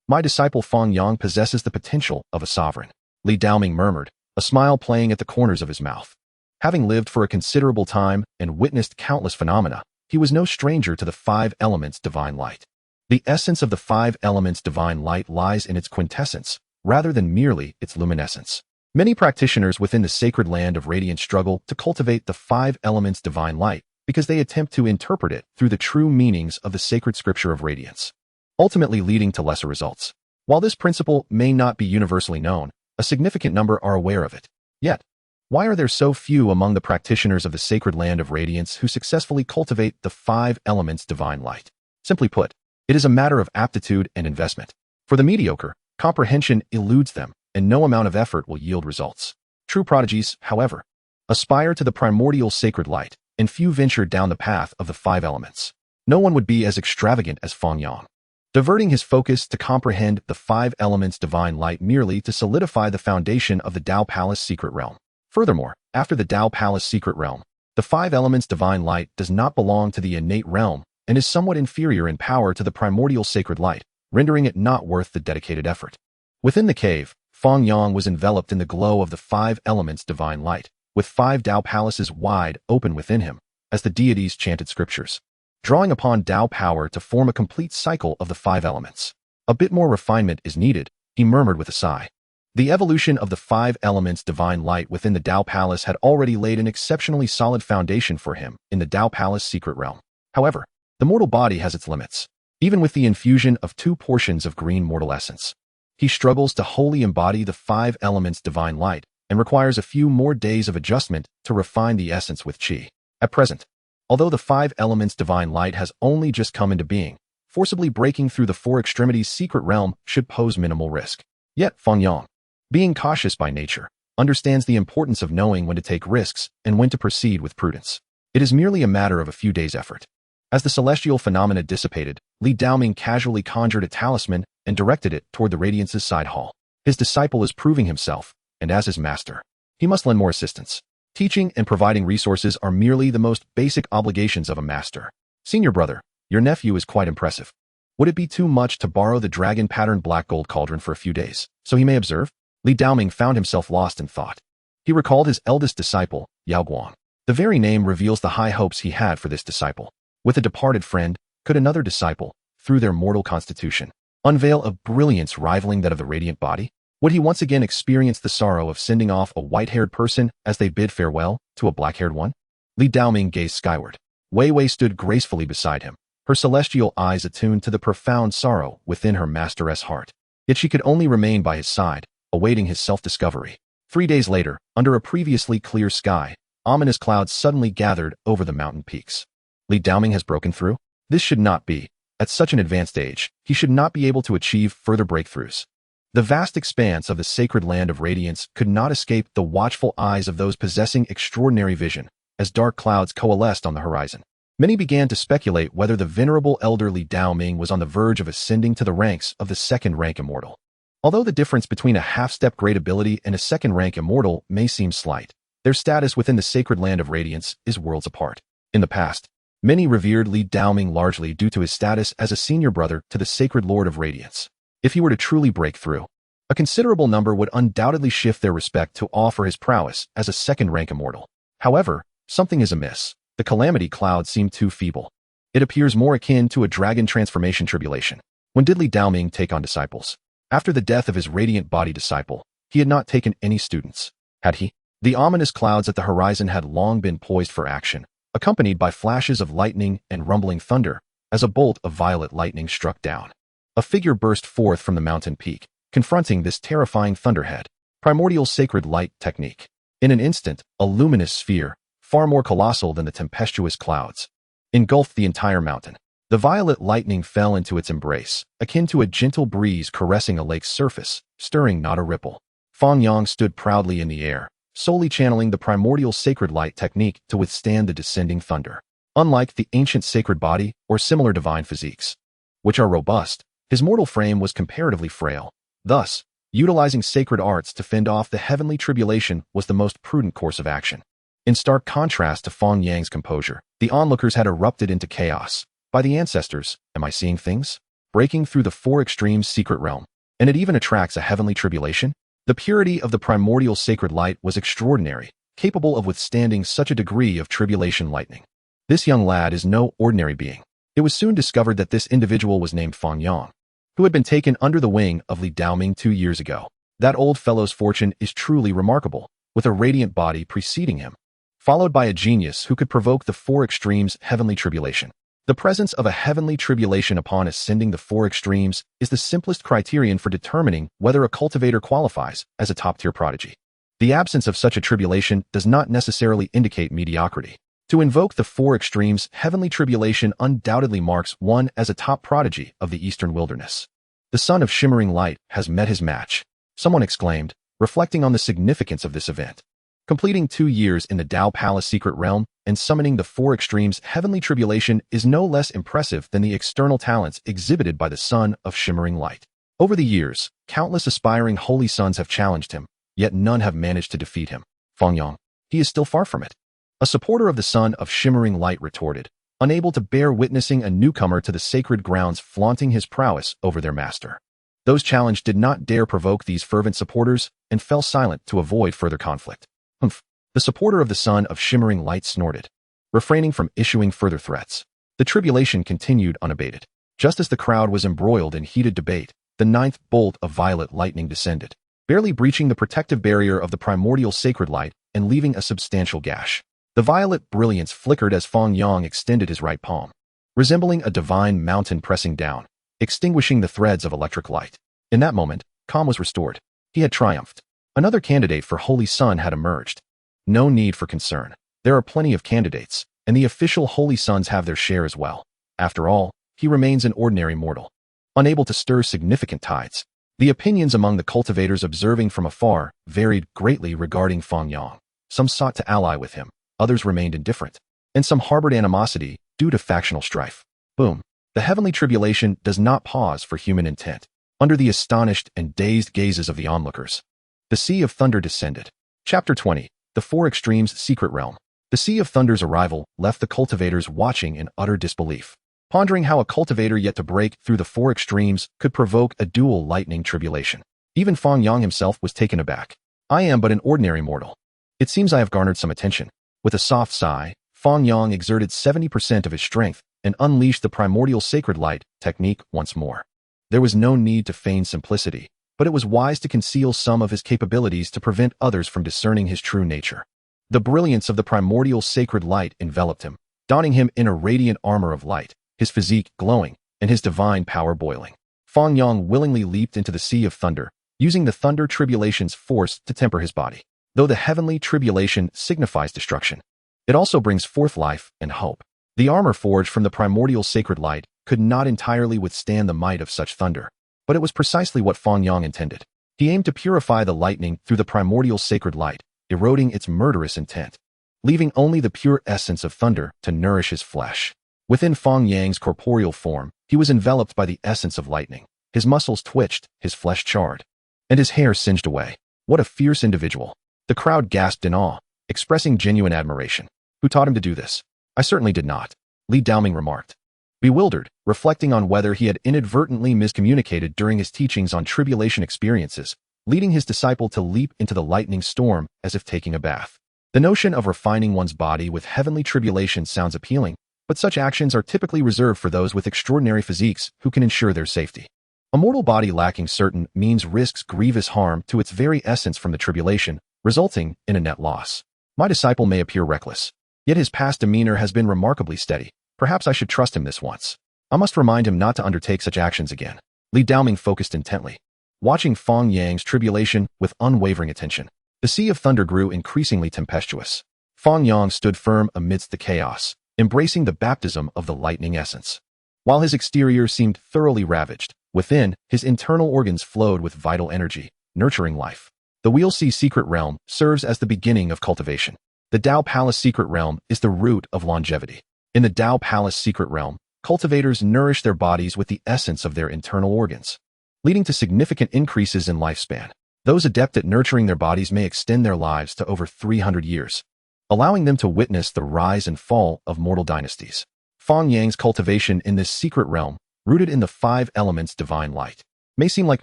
My disciple Fang Yang possesses the potential of a sovereign, Li Daoming murmured, a smile playing at the corners of his mouth. Having lived for a considerable time and witnessed countless phenomena, he was no stranger to the 5 elements' divine light. The essence of the 5 elements' divine light lies in its quintessence, rather than merely its luminescence. Many practitioners within the sacred land of radiance struggle to cultivate the 5 elements' divine light because they attempt to interpret it through the true meanings of the sacred scripture of radiance, ultimately leading to lesser results. While this principle may not be universally known, a significant number are aware of it. Yet, why are there so few among the practitioners of the sacred land of radiance who successfully cultivate the 5 elements' divine light? Simply put, it is a matter of aptitude and investment. For the mediocre, comprehension eludes them, and no amount of effort will yield results. True prodigies, however, aspire to the primordial sacred light, and few venture down the path of the 5 elements. No one would be as extravagant as Fang Yang. diverting his focus to comprehend the five elements divine light merely to solidify the foundation of the Tao Palace secret realm. Furthermore, after the Tao Palace secret realm, the five elements divine light does not belong to the innate realm and is somewhat inferior in power to the primordial sacred light, rendering it not worth the dedicated effort. Within the cave, Fang Yang was enveloped in the glow of the five elements divine light, with five Tao palaces wide open within him, as the deities chanted scriptures, drawing upon Tao power to form a complete cycle of the five elements. A bit more refinement is needed, he murmured with a sigh. The evolution of the five elements divine light within the Tao Palace had already laid an exceptionally solid foundation for him in the Tao Palace secret realm. However, the mortal body has its limits. Even with the infusion of 2 portions of green mortal essence, he struggles to wholly embody the five elements divine light and requires a few more days of adjustment to refine the essence with qi. At present, although the five elements divine light has only just come into being, forcibly breaking through the four extremities secret realm should pose minimal risk. Yet Fang Yang, being cautious by nature, understands the importance of knowing when to take risks and when to proceed with prudence. It is merely a matter of a few days' effort. As the celestial phenomena dissipated, Li Daoming casually conjured a talisman and directed it toward the Radiance's side hall. His disciple is proving himself, and as his master, he must lend more assistance. Teaching and providing resources are merely the most basic obligations of a master. Senior brother, your nephew is quite impressive. Would it be too much to borrow the dragon-patterned black gold cauldron for a few days, so he may observe? Li Daoming found himself lost in thought. He recalled his eldest disciple, Yao Guang. The very name reveals the high hopes he had for this disciple. With a departed friend, could another disciple, through their mortal constitution, unveil a brilliance rivaling that of the radiant body? Would he once again experience the sorrow of sending off a white-haired person as they bid farewell to a black-haired one? Li Daoming gazed skyward. Wei Wei stood gracefully beside him, her celestial eyes attuned to the profound sorrow within her masteress' heart. Yet she could only remain by his side, awaiting his self-discovery. 3 days later, under a previously clear sky, ominous clouds suddenly gathered over the mountain peaks. Li Daoming has broken through? This should not be. At such an advanced age, he should not be able to achieve further breakthroughs. The vast expanse of the sacred land of radiance could not escape the watchful eyes of those possessing extraordinary vision, as dark clouds coalesced on the horizon. Many began to speculate whether the venerable elder Li Daoming was on the verge of ascending to the ranks of the second-rank immortal. Although the difference between a half-step great ability and a second-rank immortal may seem slight, their status within the sacred land of radiance is worlds apart. In the past, many revered Li Daoming largely due to his status as a senior brother to the sacred lord of radiance. If he were to truly break through, a considerable number would undoubtedly shift their respect to awe for his prowess as a second-rank immortal. However, something is amiss. The calamity cloud seemed too feeble. It appears more akin to a dragon transformation tribulation. When did Li Daoming take on disciples? After the death of his radiant body disciple, he had not taken any students. Had he? The ominous clouds at the horizon had long been poised for action, accompanied by flashes of lightning and rumbling thunder, as a bolt of violet lightning struck down. A figure burst forth from the mountain peak, confronting this terrifying thunderhead. Primordial sacred light technique. In an instant, a luminous sphere, far more colossal than the tempestuous clouds, engulfed the entire mountain. The violet lightning fell into its embrace, akin to a gentle breeze caressing a lake's surface, stirring not a ripple. Fang Yang stood proudly in the air, solely channeling the primordial sacred light technique to withstand the descending thunder. Unlike the ancient sacred body or similar divine physiques, which are robust, his mortal frame was comparatively frail. Thus, utilizing sacred arts to fend off the heavenly tribulation was the most prudent course of action. In stark contrast to Fang Yang's composure, the onlookers had erupted into chaos. By the ancestors, am I seeing things? Breaking through the four extremes secret realm, and it even attracts a heavenly tribulation? The purity of the primordial sacred light was extraordinary, capable of withstanding such a degree of tribulation lightning. This young lad is no ordinary being. It was soon discovered that this individual was named Fang Yang, who had been taken under the wing of Li Daoming 2 years ago. That old fellow's fortune is truly remarkable, with a radiant body preceding him, followed by a genius who could provoke the four extremes heavenly tribulation. The presence of a heavenly tribulation upon ascending the four extremes is the simplest criterion for determining whether a cultivator qualifies as a top-tier prodigy. The absence of such a tribulation does not necessarily indicate mediocrity. To invoke the four extremes heavenly tribulation undoubtedly marks one as a top prodigy of the eastern wilderness. The son of shimmering light has met his match, someone exclaimed, reflecting on the significance of this event. Completing 2 years in the Tao Palace secret realm and summoning the 4 extremes heavenly tribulation is no less impressive than the external talents exhibited by the Son of Shimmering Light. Over the years, countless aspiring holy sons have challenged him, yet none have managed to defeat him. Fang Yang, he is still far from it. A supporter of the Son of Shimmering Light retorted, unable to bear witnessing a newcomer to the sacred grounds flaunting his prowess over their master. Those challenged did not dare provoke these fervent supporters and fell silent to avoid further conflict. Humph. The supporter of the Son of Shimmering Light snorted, refraining from issuing further threats. The tribulation continued unabated. Just as the crowd was embroiled in heated debate, the 9th bolt of violet lightning descended, barely breaching the protective barrier of the primordial sacred light and leaving a substantial gash. The violet brilliance flickered as Fang Yang extended his right palm, resembling a divine mountain pressing down, extinguishing the threads of electric light. In that moment, calm was restored. He had triumphed. Another candidate for Holy Son had emerged. No need for concern. There are plenty of candidates, and the official Holy Sons have their share as well. After all, he remains an ordinary mortal, unable to stir significant tides. The opinions among the cultivators observing from afar varied greatly regarding Fang Yang. Some sought to ally with him, others remained indifferent, and some harbored animosity due to factional strife. Boom. The heavenly tribulation does not pause for human intent. Under the astonished and dazed gazes of the onlookers, the Sea of Thunder descended. Chapter 20. The 4 Extremes Secret Realm. The Sea of Thunder's arrival left the cultivators watching in utter disbelief, pondering how a cultivator yet to break through the 4 extremes could provoke a dual lightning tribulation. Even Fang Yang himself was taken aback. I am but an ordinary mortal. It seems I have garnered some attention. With a soft sigh, Fang Yang exerted 70% of his strength and unleashed the primordial sacred light technique once more. There was no need to feign simplicity, but it was wise to conceal some of his capabilities to prevent others from discerning his true nature. The brilliance of the primordial sacred light enveloped him, donning him in a radiant armor of light, his physique glowing, and his divine power boiling. Fang Yang willingly leaped into the Sea of Thunder, using the thunder tribulation's force to temper his body. Though the heavenly tribulation signifies destruction, it also brings forth life and hope. The armor forged from the primordial sacred light could not entirely withstand the might of such thunder, but it was precisely what Fang Yang intended. He aimed to purify the lightning through the primordial sacred light, eroding its murderous intent, leaving only the pure essence of thunder to nourish his flesh. Within Fang Yang's corporeal form, he was enveloped by the essence of lightning. His muscles twitched, his flesh charred, and his hair singed away. What a fierce individual. The crowd gasped in awe, expressing genuine admiration. Who taught him to do this? I certainly did not, Li Daoming remarked, bewildered, reflecting on whether he had inadvertently miscommunicated during his teachings on tribulation experiences, leading his disciple to leap into the lightning storm as if taking a bath. The notion of refining one's body with heavenly tribulation sounds appealing, but such actions are typically reserved for those with extraordinary physiques who can ensure their safety. A mortal body lacking certain means risks grievous harm to its very essence from the tribulation, resulting in a net loss. My disciple may appear reckless, yet his past demeanor has been remarkably steady. Perhaps I should trust him this once. I must remind him not to undertake such actions again. Li Daoming focused intently, watching Fang Yang's tribulation with unwavering attention. The Sea of Thunder grew increasingly tempestuous. Fang Yang stood firm amidst the chaos, embracing the baptism of the lightning essence. While his exterior seemed thoroughly ravaged, within, his internal organs flowed with vital energy, nurturing life. The Wheel Sea Secret Realm serves as the beginning of cultivation. The Tao Palace Secret Realm is the root of longevity. In the Tao Palace Secret Realm, cultivators nourish their bodies with the essence of their internal organs, leading to significant increases in lifespan. Those adept at nurturing their bodies may extend their lives to over 300 years, allowing them to witness the rise and fall of mortal dynasties. Fang Yang's cultivation in this secret realm, rooted in the 5 elements divine light, may seem like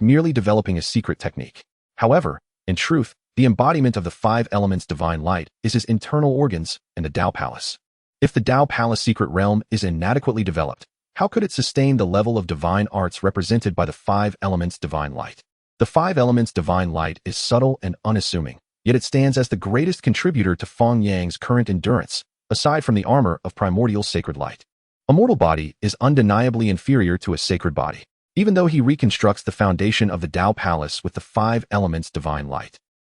merely developing a secret technique. However, in truth, the embodiment of the 5 elements divine light is his internal organs and the Tao Palace. If the Tao Palace secret realm is inadequately developed, how could it sustain the level of divine arts represented by the 5 elements divine light? The 5 elements divine light is subtle and unassuming, yet it stands as the greatest contributor to Fang Yang's current endurance, aside from the armor of primordial sacred light. A mortal body is undeniably inferior to a sacred body, even though he reconstructs the foundation of the Tao Palace with the 5 elements divine light.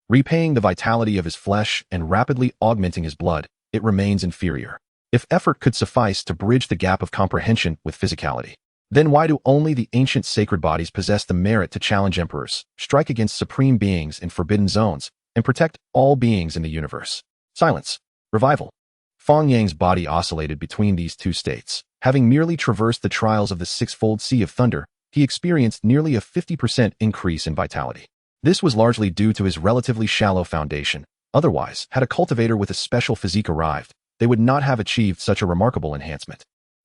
Repaying the vitality of his flesh and rapidly augmenting his blood, it remains inferior. If effort could suffice to bridge the gap of comprehension with physicality, then why do only the ancient sacred bodies possess the merit to challenge emperors, strike against supreme beings in forbidden zones, and protect all beings in the universe. Silence. Revival. Fang Yang's body oscillated between these two states. Having merely traversed the trials of the sixfold Sea of Thunder, he experienced nearly a 50% increase in vitality. This was largely due to his relatively shallow foundation. Otherwise, had a cultivator with a special physique arrived, they would not have achieved such a remarkable enhancement.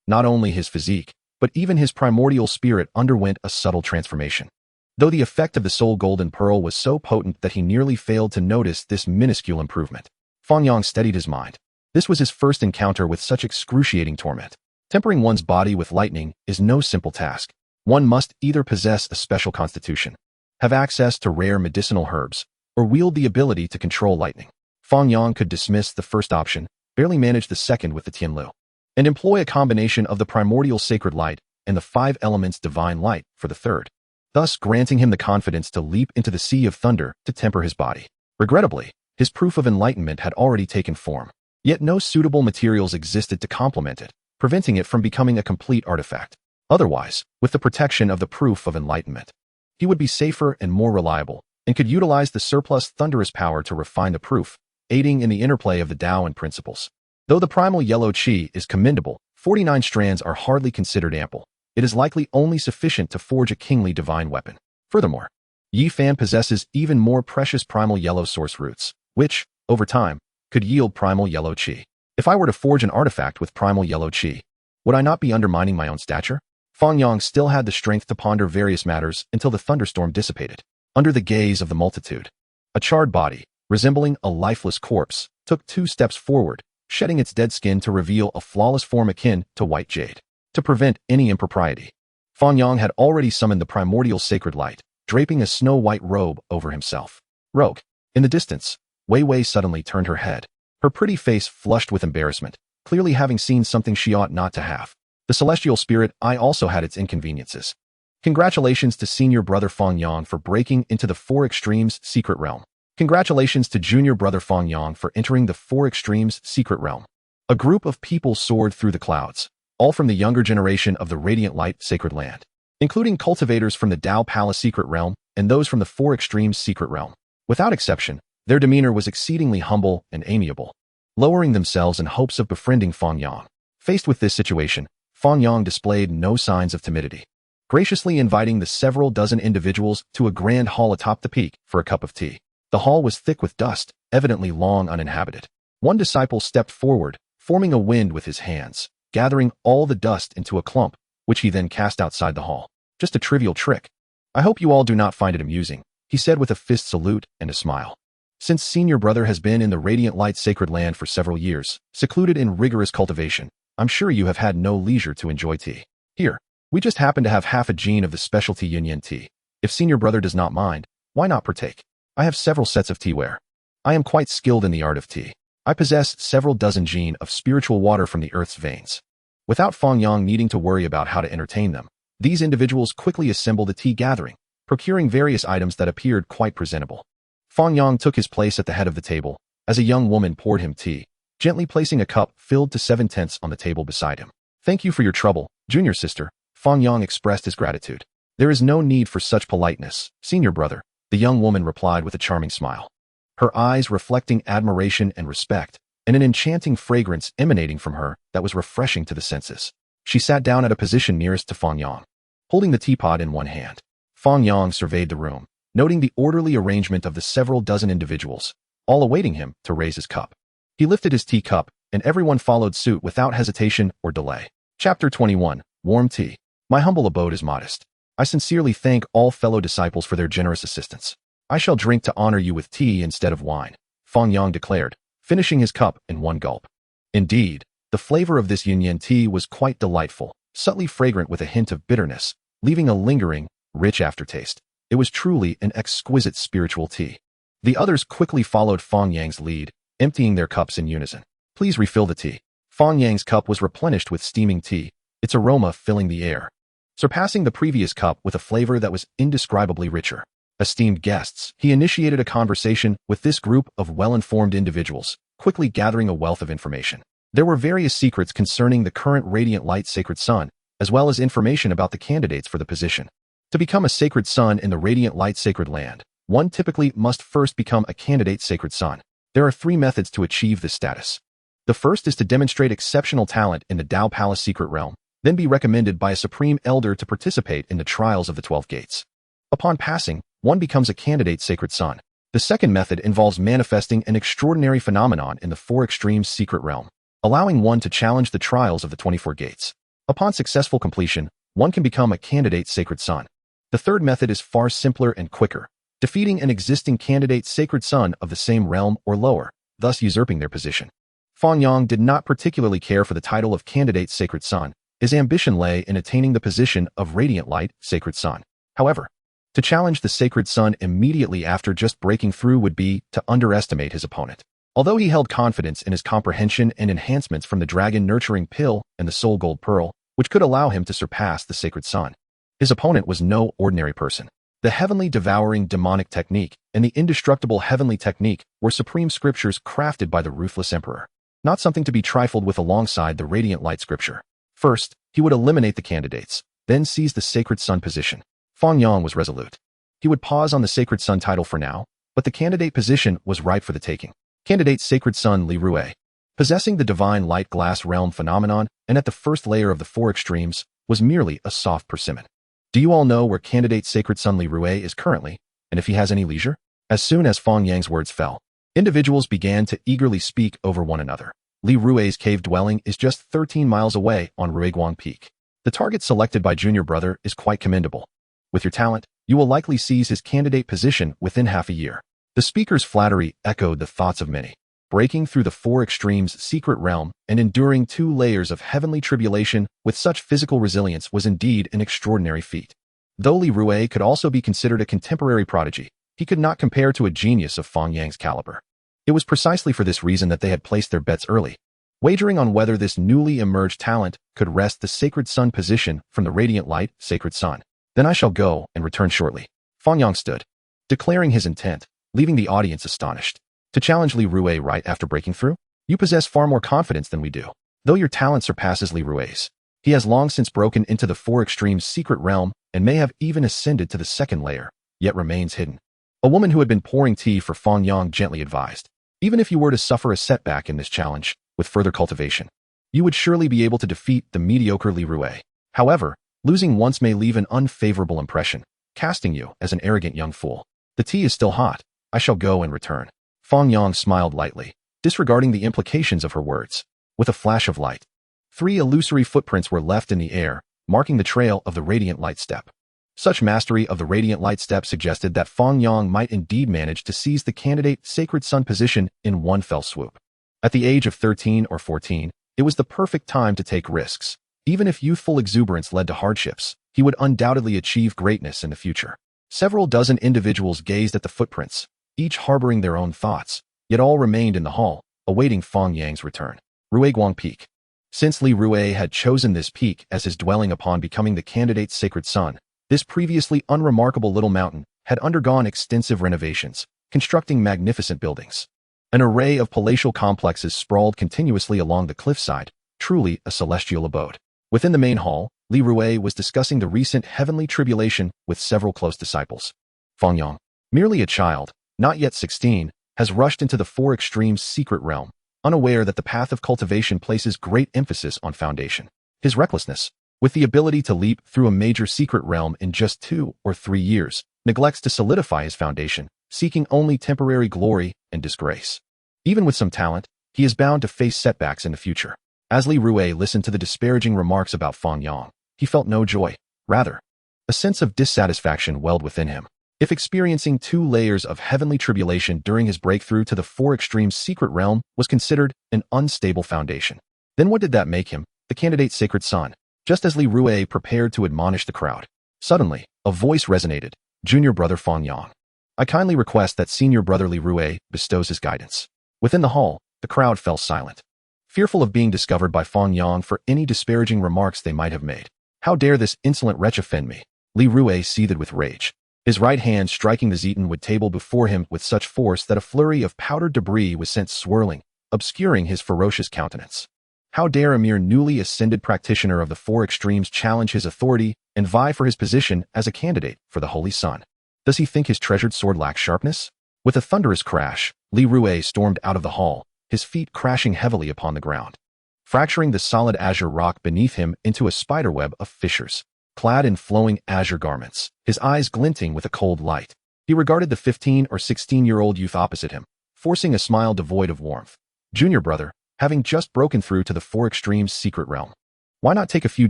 Not only his physique, but even his primordial spirit underwent a subtle transformation. Though the effect of the soul golden pearl was so potent that he nearly failed to notice this minuscule improvement. Fang Yang steadied his mind. This was his first encounter with such excruciating torment. Tempering one's body with lightning is no simple task. One must either possess a special constitution, have access to rare medicinal herbs, or wield the ability to control lightning. Fang Yang could dismiss the first option, barely manage the second with the Tianlu, and employ a combination of the primordial sacred light and the five elements divine light for the third, thus granting him the confidence to leap into the Sea of Thunder to temper his body. Regrettably, his proof of enlightenment had already taken form, yet no suitable materials existed to complement it, preventing it from becoming a complete artifact. Otherwise, with the protection of the proof of enlightenment, he would be safer and more reliable, and could utilize the surplus thunderous power to refine the proof, aiding in the interplay of the Tao and principles. Though the primal yellow qi is commendable, 49 strands are hardly considered ample. It is likely only sufficient to forge a kingly divine weapon. Furthermore, Yi Fan possesses even more precious primal yellow source roots, which, over time, could yield primal yellow qi. If I were to forge an artifact with primal yellow qi, would I not be undermining my own stature? Fang Yang still had the strength to ponder various matters until the thunderstorm dissipated. Under the gaze of the multitude, a charred body, resembling a lifeless corpse, took 2 steps forward, shedding its dead skin to reveal a flawless form akin to white jade. To prevent any impropriety, Fang Yang had already summoned the primordial sacred light, draping a snow-white robe over himself. Rogue. In the distance, Wei Wei suddenly turned her head, her pretty face flushed with embarrassment, clearly having seen something she ought not to have. The celestial spirit eye also had its inconveniences. Congratulations to senior brother Fang Yang for breaking into the Four Extremes secret realm. Congratulations to junior brother Fang Yang for entering the Four Extremes secret realm. A group of people soared through the clouds, all from the younger generation of the Radiant Light Sacred Land, including cultivators from the Tao Palace secret realm and those from the Four Extremes secret realm. Without exception, their demeanor was exceedingly humble and amiable, lowering themselves in hopes of befriending Fang Yang. Faced with this situation, Fang Yang displayed no signs of timidity, graciously inviting the several dozen individuals to a grand hall atop the peak for a cup of tea. The hall was thick with dust, evidently long uninhabited. One disciple stepped forward, forming a wind with his hands, gathering all the dust into a clump, which he then cast outside the hall. Just a trivial trick. I hope you all do not find it amusing, he said with a fist salute and a smile. Since senior brother has been in the Radiant Light Sacred Land for several years, secluded in rigorous cultivation, I'm sure you have had no leisure to enjoy tea. Here, we just happen to have half a gene of the specialty yin tea. If senior brother does not mind, why not partake? I have several sets of teaware. I am quite skilled in the art of tea. I possess several dozen gene of spiritual water from the earth's veins. Without Fang Yang needing to worry about how to entertain them, these individuals quickly assembled a tea gathering, procuring various items that appeared quite presentable. Fang Yang took his place at the head of the table, as a young woman poured him tea, gently placing a cup filled to 7/10 on the table beside him. Thank you for your trouble, junior sister. Fang Yang expressed his gratitude. There is no need for such politeness, senior brother, the young woman replied with a charming smile, her eyes reflecting admiration and respect, and an enchanting fragrance emanating from her that was refreshing to the senses. She sat down at a position nearest to Fang Yang, holding the teapot in one hand. Fang Yang surveyed the room, noting the orderly arrangement of the several dozen individuals, all awaiting him to raise his cup. He lifted his teacup, and everyone followed suit without hesitation or delay. Chapter 21. Warm Tea. My humble abode is modest. I sincerely thank all fellow disciples for their generous assistance. I shall drink to honor you with tea instead of wine, Fang Yang declared, finishing his cup in one gulp. Indeed, the flavor of this yin tea was quite delightful, subtly fragrant with a hint of bitterness, leaving a lingering, rich aftertaste. It was truly an exquisite spiritual tea. The others quickly followed Fang Yang's lead, emptying their cups in unison. Please refill the tea. Fang Yang's cup was replenished with steaming tea, its aroma filling the air, surpassing the previous cup with a flavor that was indescribably richer. Esteemed guests, he initiated a conversation with this group of well-informed individuals, quickly gathering a wealth of information. There were various secrets concerning the current Radiant Light Sacred Sun, as well as information about the candidates for the position. To become a sacred sun in the Radiant Light Sacred Land, one typically must first become a candidate sacred son. There are 3 methods to achieve this status. The first is to demonstrate exceptional talent in the Tao Palace secret realm, then be recommended by a supreme elder to participate in the trials of the 12 gates. Upon passing, one becomes a candidate sacred son. The second method involves manifesting an extraordinary phenomenon in the 4 extremes secret realm, allowing one to challenge the trials of the 24 gates. Upon successful completion, one can become a candidate sacred son. The third method is far simpler and quicker, defeating an existing candidate sacred son of the same realm or lower, thus usurping their position. Fang Yang did not particularly care for the title of candidate sacred son. His ambition lay in attaining the position of radiant light sacred son. However, to challenge the sacred son immediately after just breaking through would be to underestimate his opponent. Although he held confidence in his comprehension and enhancements from the dragon nurturing pill and the soul gold pearl, which could allow him to surpass the sacred son, his opponent was no ordinary person. The heavenly devouring demonic technique and the indestructible heavenly technique were supreme scriptures crafted by the ruthless emperor, not something to be trifled with alongside the radiant light scripture. First, he would eliminate the candidates, then seize the sacred son position. Fang Yang was resolute. He would pause on the sacred son title for now, but the candidate position was ripe for the taking. Candidate sacred son Li Rui, possessing the divine light glass realm phenomenon and at the first layer of the 4 extremes, was merely a soft persimmon. Do you all know where candidate sacred son Li Rui is currently, and if he has any leisure? As soon as Fang Yang's words fell, individuals began to eagerly speak over one another. Li Rui's cave dwelling is just 13 miles away on Ruiguang Peak. The target selected by Junior Brother is quite commendable. With your talent, you will likely seize his candidate position within half a year. The speaker's flattery echoed the thoughts of many. Breaking through the 4 extremes secret realm and enduring 2 layers of heavenly tribulation with such physical resilience was indeed an extraordinary feat. Though Li Rui could also be considered a contemporary prodigy, he could not compare to a genius of Fang Yang's caliber. It was precisely for this reason that they had placed their bets early, wagering on whether this newly emerged talent could wrest the sacred sun position from the radiant light sacred sun. Then I shall go and return shortly. Fang Yang stood, declaring his intent, leaving the audience astonished. To challenge Li Rui right after breaking through? You possess far more confidence than we do. Though your talent surpasses Li Rui's, he has long since broken into the 4 extremes secret realm and may have even ascended to the 2nd layer, yet remains hidden. A woman who had been pouring tea for Fang Yang gently advised. Even if you were to suffer a setback in this challenge, with further cultivation, you would surely be able to defeat the mediocre Li Rui. However, losing once may leave an unfavorable impression, casting you as an arrogant young fool. The tea is still hot. I shall go and return. Fang Yang smiled lightly, disregarding the implications of her words. With a flash of light, 3 illusory footprints were left in the air, marking the trail of the radiant light step. Such mastery of the radiant light step suggested that Fang Yang might indeed manage to seize the candidate sacred sun position in one fell swoop. At the age of 13 or 14, it was the perfect time to take risks. Even if youthful exuberance led to hardships, he would undoubtedly achieve greatness in the future. Several dozen individuals gazed at the footprints, each harboring their own thoughts, yet all remained in the hall, awaiting Fang Yang's return. Ruiguang Peak. Since Li Rui had chosen this peak as his dwelling upon becoming the candidate's sacred sun, this previously unremarkable little mountain had undergone extensive renovations, constructing magnificent buildings. An array of palatial complexes sprawled continuously along the cliffside, truly a celestial abode. Within the main hall, Li Rui was discussing the recent heavenly tribulation with several close disciples. Fang Yang, merely a child, not yet 16, has rushed into the 4 extremes secret realm, unaware that the path of cultivation places great emphasis on foundation. His recklessness, with the ability to leap through a major secret realm in just 2 or 3 years, neglects to solidify his foundation, seeking only temporary glory and disgrace. Even with some talent, he is bound to face setbacks in the future. As Li Rui listened to the disparaging remarks about Fang Yang, he felt no joy. Rather, a sense of dissatisfaction welled within him. If experiencing 2 layers of heavenly tribulation during his breakthrough to the 4 extremes secret realm was considered an unstable foundation, then what did that make him? The candidate's sacred son. Just as Li Rui prepared to admonish the crowd, suddenly, a voice resonated. Junior Brother Fang Yang, I kindly request that Senior Brother Li Rui bestows his guidance. Within the hall, the crowd fell silent, fearful of being discovered by Fang Yang for any disparaging remarks they might have made. How dare this insolent wretch offend me? Li Rui seethed with rage, his right hand striking the Zetonwood table before him with such force that a flurry of powdered debris was sent swirling, obscuring his ferocious countenance. How dare a mere newly ascended practitioner of the 4 extremes challenge his authority and vie for his position as a candidate for the Holy Sun? Does he think his treasured sword lacks sharpness? With a thunderous crash, Li Rue stormed out of the hall, his feet crashing heavily upon the ground, fracturing the solid azure rock beneath him into a spiderweb of fissures. Clad in flowing azure garments, his eyes glinting with a cold light, he regarded the 15 or 16-year-old youth opposite him, forcing a smile devoid of warmth. Junior brother, having just broken through to the Four Extremes secret realm, why not take a few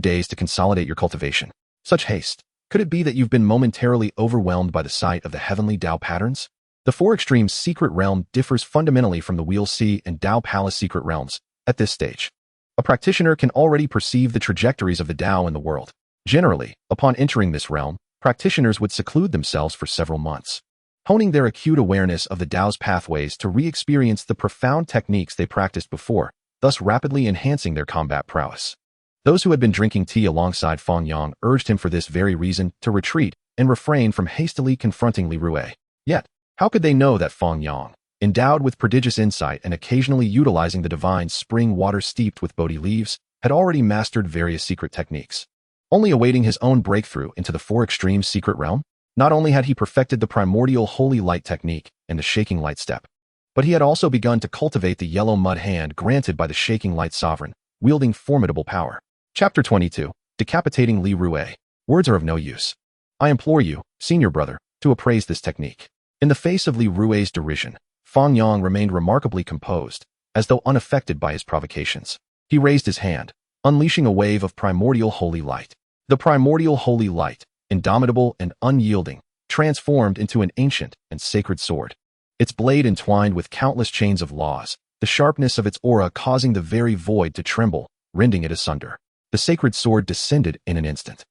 days to consolidate your cultivation? Such haste. Could it be that you've been momentarily overwhelmed by the sight of the heavenly Tao patterns? The Four Extremes secret realm differs fundamentally from the Wheel Sea and Tao Palace secret realms. At this stage, a practitioner can already perceive the trajectories of the Tao in the world. Generally, upon entering this realm, practitioners would seclude themselves for several months, honing their acute awareness of the Tao's pathways to re-experience the profound techniques they practiced before, thus rapidly enhancing their combat prowess. Those who had been drinking tea alongside Fang Yang urged him for this very reason to retreat and refrain from hastily confronting Li Rue. Yet, how could they know that Fang Yang, endowed with prodigious insight and occasionally utilizing the divine spring water steeped with Bodhi leaves, had already mastered various secret techniques? Only awaiting his own breakthrough into the Four Extremes secret realm, not only had he perfected the primordial holy light technique and the shaking light step, but he had also begun to cultivate the yellow mud hand granted by the shaking light sovereign, wielding formidable power. Chapter 22. Decapitating Li Rue. Words are of no use. I implore you, senior brother, to appraise this technique. In the face of Li Rue's derision, Fang Yang remained remarkably composed, as though unaffected by his provocations. He raised his hand, unleashing a wave of primordial holy light. The primordial holy light, indomitable and unyielding, transformed into an ancient and sacred sword. Its blade entwined with countless chains of laws, the sharpness of its aura causing the very void to tremble, rending it asunder. The sacred sword descended in an instant.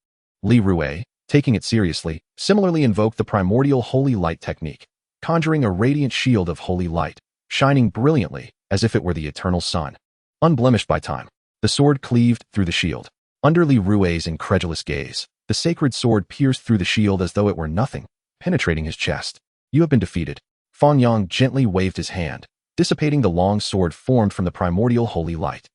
Li Rue, taking it seriously, similarly invoked the primordial holy light technique, conjuring a radiant shield of holy light, shining brilliantly as if it were the eternal sun. Unblemished by time, the sword cleaved through the shield. Under Li Rue's incredulous gaze, the sacred sword pierced through the shield as though it were nothing, penetrating his chest. You have been defeated. Fang Yang gently waved his hand, dissipating the long sword formed from the primordial holy light,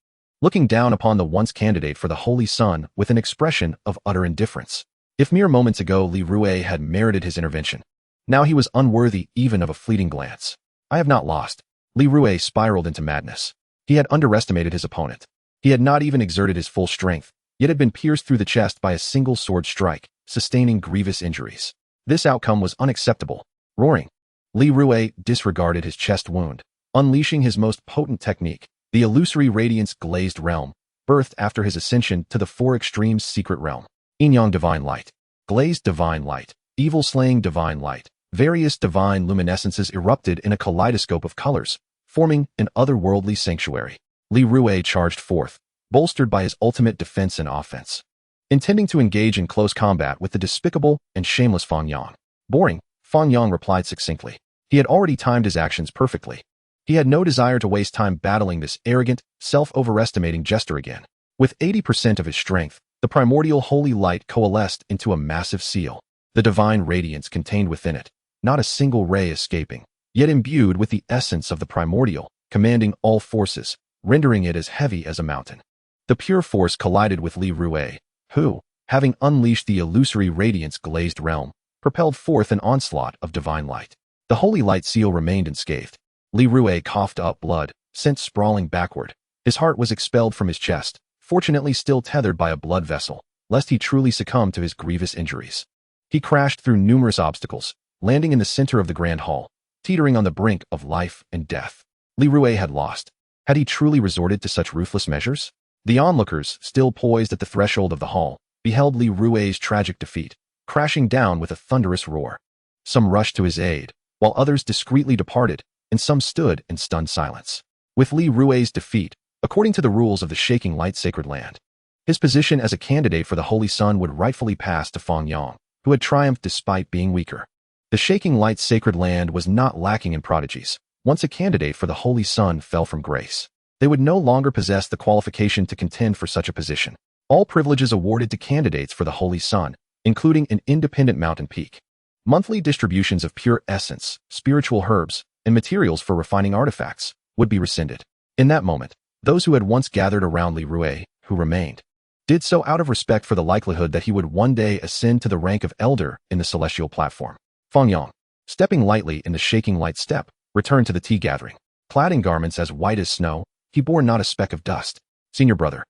looking down upon the once candidate for the Holy Sun with an expression of utter indifference. If mere moments ago Li Rue had merited his intervention, now he was unworthy even of a fleeting glance. I have not lost. Li Rue spiraled into madness. He had underestimated his opponent. He had not even exerted his full strength, yet had been pierced through the chest by a single sword strike, sustaining grievous injuries. This outcome was unacceptable. Roaring, Li Rue disregarded his chest wound, unleashing his most potent technique, the illusory radiance glazed realm, birthed after his ascension to the Four Extremes secret realm. Yin Yang divine light, glazed divine light, evil-slaying divine light, various divine luminescences erupted in a kaleidoscope of colors, forming an otherworldly sanctuary. Li Rue charged forth, bolstered by his ultimate defense and offense, intending to engage in close combat with the despicable and shameless Fang Yang. Boring, Fang Yang replied succinctly. He had already timed his actions perfectly. He had no desire to waste time battling this arrogant, self-overestimating jester again. With 80% of his strength, the primordial holy light coalesced into a massive seal, the divine radiance contained within it, not a single ray escaping, yet imbued with the essence of the primordial, commanding all forces, rendering it as heavy as a mountain. The pure force collided with Li Rue, who, having unleashed the illusory radiance-glazed realm, propelled forth an onslaught of divine light. The holy light seal remained unscathed. Li Rue coughed up blood, sent sprawling backward. His heart was expelled from his chest, fortunately still tethered by a blood vessel, lest he truly succumb to his grievous injuries. He crashed through numerous obstacles, landing in the center of the grand hall, teetering on the brink of life and death. Li Rue had lost. Had he truly resorted to such ruthless measures? The onlookers, still poised at the threshold of the hall, beheld Li Rue's tragic defeat, crashing down with a thunderous roar. Some rushed to his aid, while others discreetly departed, and some stood in stunned silence. With Li Rue's defeat, according to the rules of the Shaking Light Sacred Land, his position as a candidate for the Holy Sun would rightfully pass to Fang Yang, who had triumphed despite being weaker. The Shaking Light Sacred Land was not lacking in prodigies. Once a candidate for the Holy Sun fell from grace, they would no longer possess the qualification to contend for such a position. All privileges awarded to candidates for the Holy Sun, including an independent mountain peak, monthly distributions of pure essence, spiritual herbs, and materials for refining artifacts, would be rescinded. In that moment, those who had once gathered around Li Rue, who remained, did so out of respect for the likelihood that he would one day ascend to the rank of elder in the celestial platform. Fang Yang, stepping lightly in the shaking light step, returned to the tea gathering. Clad in garments as white as snow, he bore not a speck of dust. Senior brother,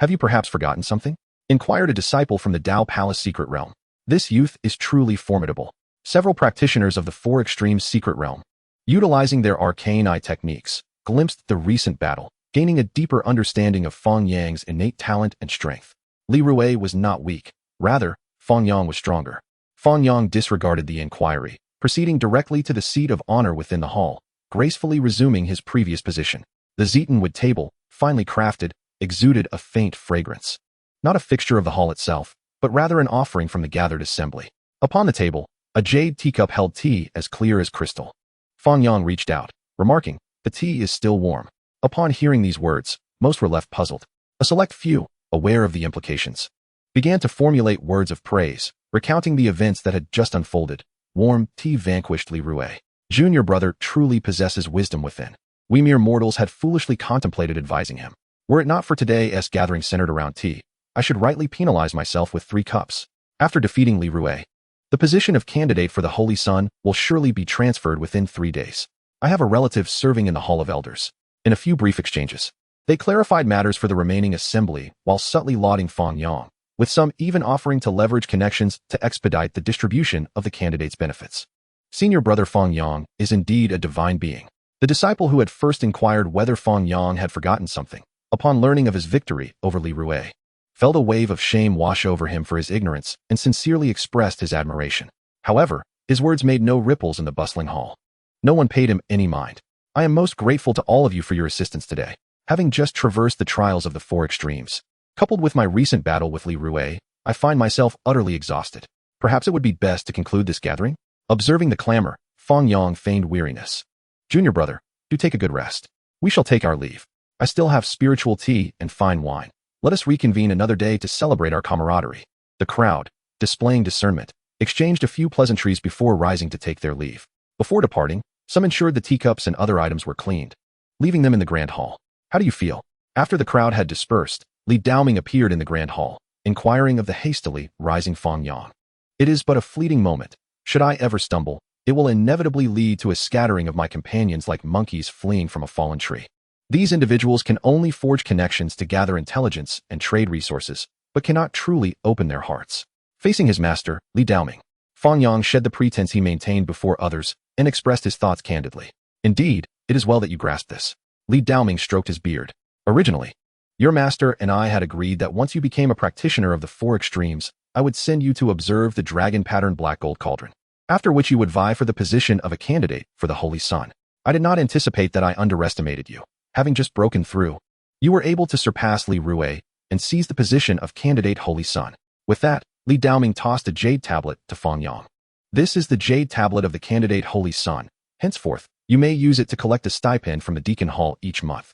have you perhaps forgotten something? Inquired a disciple from the Tao Palace secret realm. This youth is truly formidable. Several practitioners of the Four Extremes secret realm, utilizing their arcane eye techniques, glimpsed the recent battle, gaining a deeper understanding of Fang Yang's innate talent and strength. Li Rui was not weak. Rather, Fang Yang was stronger. Fang Yang disregarded the inquiry, proceeding directly to the seat of honor within the hall, gracefully resuming his previous position. The Zetonwood table, finely crafted, exuded a faint fragrance. Not a fixture of the hall itself, but rather an offering from the gathered assembly. Upon the table, a jade teacup held tea as clear as crystal. Fang Yang reached out, remarking, "The tea is still warm." Upon hearing these words, most were left puzzled. A select few, aware of the implications, began to formulate words of praise, recounting the events that had just unfolded. Warm tea vanquished Li Rui. Junior brother truly possesses wisdom within. We mere mortals had foolishly contemplated advising him. Were it not for today's gathering centered around tea, I should rightly penalize myself with 3 cups. After defeating Li Rui, the position of candidate for the Holy Sun will surely be transferred within 3 days. I have a relative serving in the Hall of Elders. In a few brief exchanges, they clarified matters for the remaining assembly while subtly lauding Fang Yang, with some even offering to leverage connections to expedite the distribution of the candidate's benefits. Senior brother Fang Yang is indeed a divine being. The disciple who had first inquired whether Fang Yang had forgotten something, upon learning of his victory over Li Rui, felt a wave of shame wash over him for his ignorance and sincerely expressed his admiration. However, his words made no ripples in the bustling hall. No one paid him any mind. I am most grateful to all of you for your assistance today. Having just traversed the trials of the Four Extremes, coupled with my recent battle with Li Rui, I find myself utterly exhausted. Perhaps it would be best to conclude this gathering? Observing the clamor, Fang Yang feigned weariness. Junior brother, do take a good rest. We shall take our leave. I still have spiritual tea and fine wine. Let us reconvene another day to celebrate our camaraderie. The crowd, displaying discernment, exchanged a few pleasantries before rising to take their leave. Before departing, some ensured the teacups and other items were cleaned, leaving them in the grand hall. How do you feel? After the crowd had dispersed, Li Daoming appeared in the grand hall, inquiring of the hastily rising Fang Yang. It is but a fleeting moment. Should I ever stumble, it will inevitably lead to a scattering of my companions like monkeys fleeing from a fallen tree. These individuals can only forge connections to gather intelligence and trade resources, but cannot truly open their hearts. Facing his master, Li Daoming, Fang Yang shed the pretense he maintained before others and expressed his thoughts candidly. Indeed, it is well that you grasp this. Li Daoming stroked his beard. Originally, your master and I had agreed that once you became a practitioner of the Four Extremes, I would send you to observe the dragon-patterned black gold cauldron, after which you would vie for the position of a candidate for the Holy Sun. I did not anticipate that I underestimated you. Having just broken through, you were able to surpass Li Rui and seize the position of candidate Holy Sun. With that, Li Daoming tossed a jade tablet to Fang Yang. This is the jade tablet of the candidate Holy Sun. Henceforth, you may use it to collect a stipend from the Deacon Hall each month.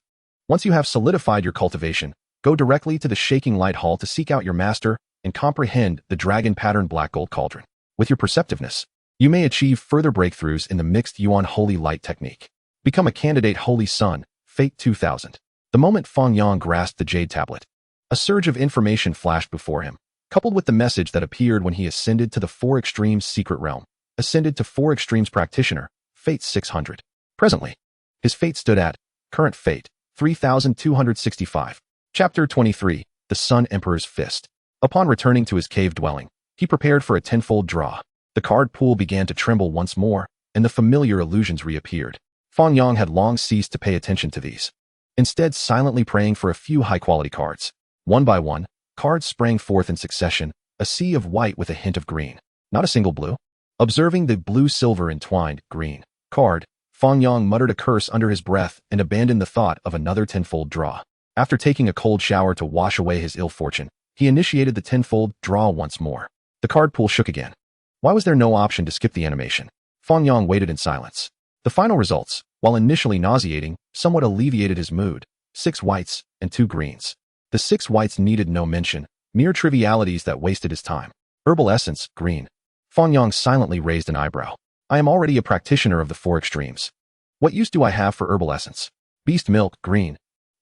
Once you have solidified your cultivation, go directly to the Shaking Light Hall to seek out your master and comprehend the dragon-patterned black gold cauldron. With your perceptiveness, you may achieve further breakthroughs in the mixed Yuan Holy Light technique. Become a candidate Holy Sun, Fate 2000. The moment Fang Yang grasped the jade tablet, a surge of information flashed before him, coupled with the message that appeared when he ascended to the Four Extremes secret realm, ascended to Four Extremes practitioner, Fate 600. Presently, his fate stood at, current fate, 3265. Chapter 23, The Sun Emperor's Fist. Upon returning to his cave dwelling, he prepared for a tenfold draw. The card pool began to tremble once more, and the familiar illusions reappeared. Fang Yang had long ceased to pay attention to these, instead silently praying for a few high-quality cards. One by one, cards sprang forth in succession, a sea of white with a hint of green. Not a single blue. Observing the blue-silver entwined green card, Fang Yang muttered a curse under his breath and abandoned the thought of another tenfold draw. After taking a cold shower to wash away his ill fortune, he initiated the tenfold draw once more. The card pool shook again. Why was there no option to skip the animation? Fang Yang waited in silence. The final results, while initially nauseating, somewhat alleviated his mood. 6 whites and 2 greens. The 6 whites needed no mention, mere trivialities that wasted his time. Herbal essence, green. Fang Yang silently raised an eyebrow. I am already a practitioner of the Four Extremes. What use do I have for herbal essence? Beast milk, green.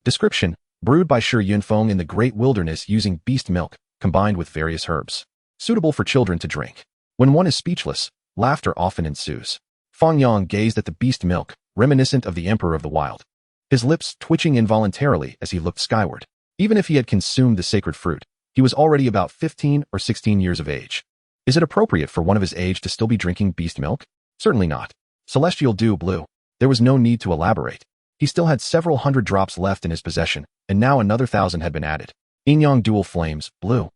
Description, brewed by Shi Yunfeng in the Great Wilderness using beast milk, combined with various herbs. Suitable for children to drink. When one is speechless, laughter often ensues. Fang Yang gazed at the beast milk, reminiscent of the Emperor of the Wild, his lips twitching involuntarily as he looked skyward. Even if he had consumed the sacred fruit, he was already about 15 or 16 years of age. Is it appropriate for one of his age to still be drinking beast milk? Certainly not. Celestial dew blue. There was no need to elaborate. He still had several hundred drops left in his possession, and now another 1,000 had been added. Yin Yang dual flames, blue.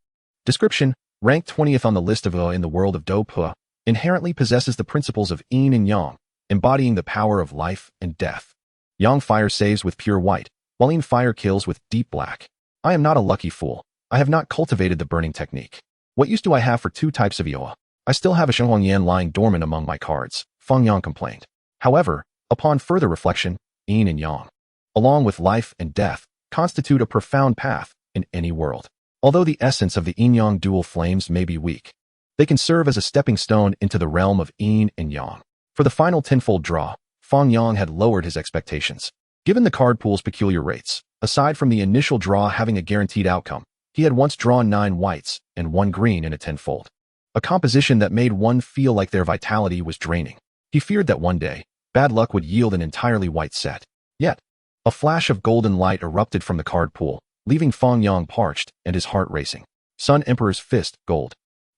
Description: ranked 20th on the list of in the world of Do Pu, inherently possesses the principles of Yin and Yang, embodying the power of life and death. Yang fire saves with pure white, while Yin fire kills with deep black. I am not a lucky fool. I have not cultivated the burning technique. What use do I have for 2 types of Ioa? I still have a Shenhuang Yan lying dormant among my cards, Fang Yang complained. However, upon further reflection, Yin and Yang, along with life and death, constitute a profound path in any world. Although the essence of the Yin-Yang dual flames may be weak, they can serve as a stepping stone into the realm of Yin and Yang. For the final tenfold draw, Fang Yang had lowered his expectations. Given the card pool's peculiar rates, aside from the initial draw having a guaranteed outcome, he had once drawn 9 whites and 1 green in a tenfold, a composition that made one feel like their vitality was draining. He feared that one day, bad luck would yield an entirely white set. Yet, a flash of golden light erupted from the card pool, leaving Fang Yang parched and his heart racing. Sun Emperor's Fist, gold.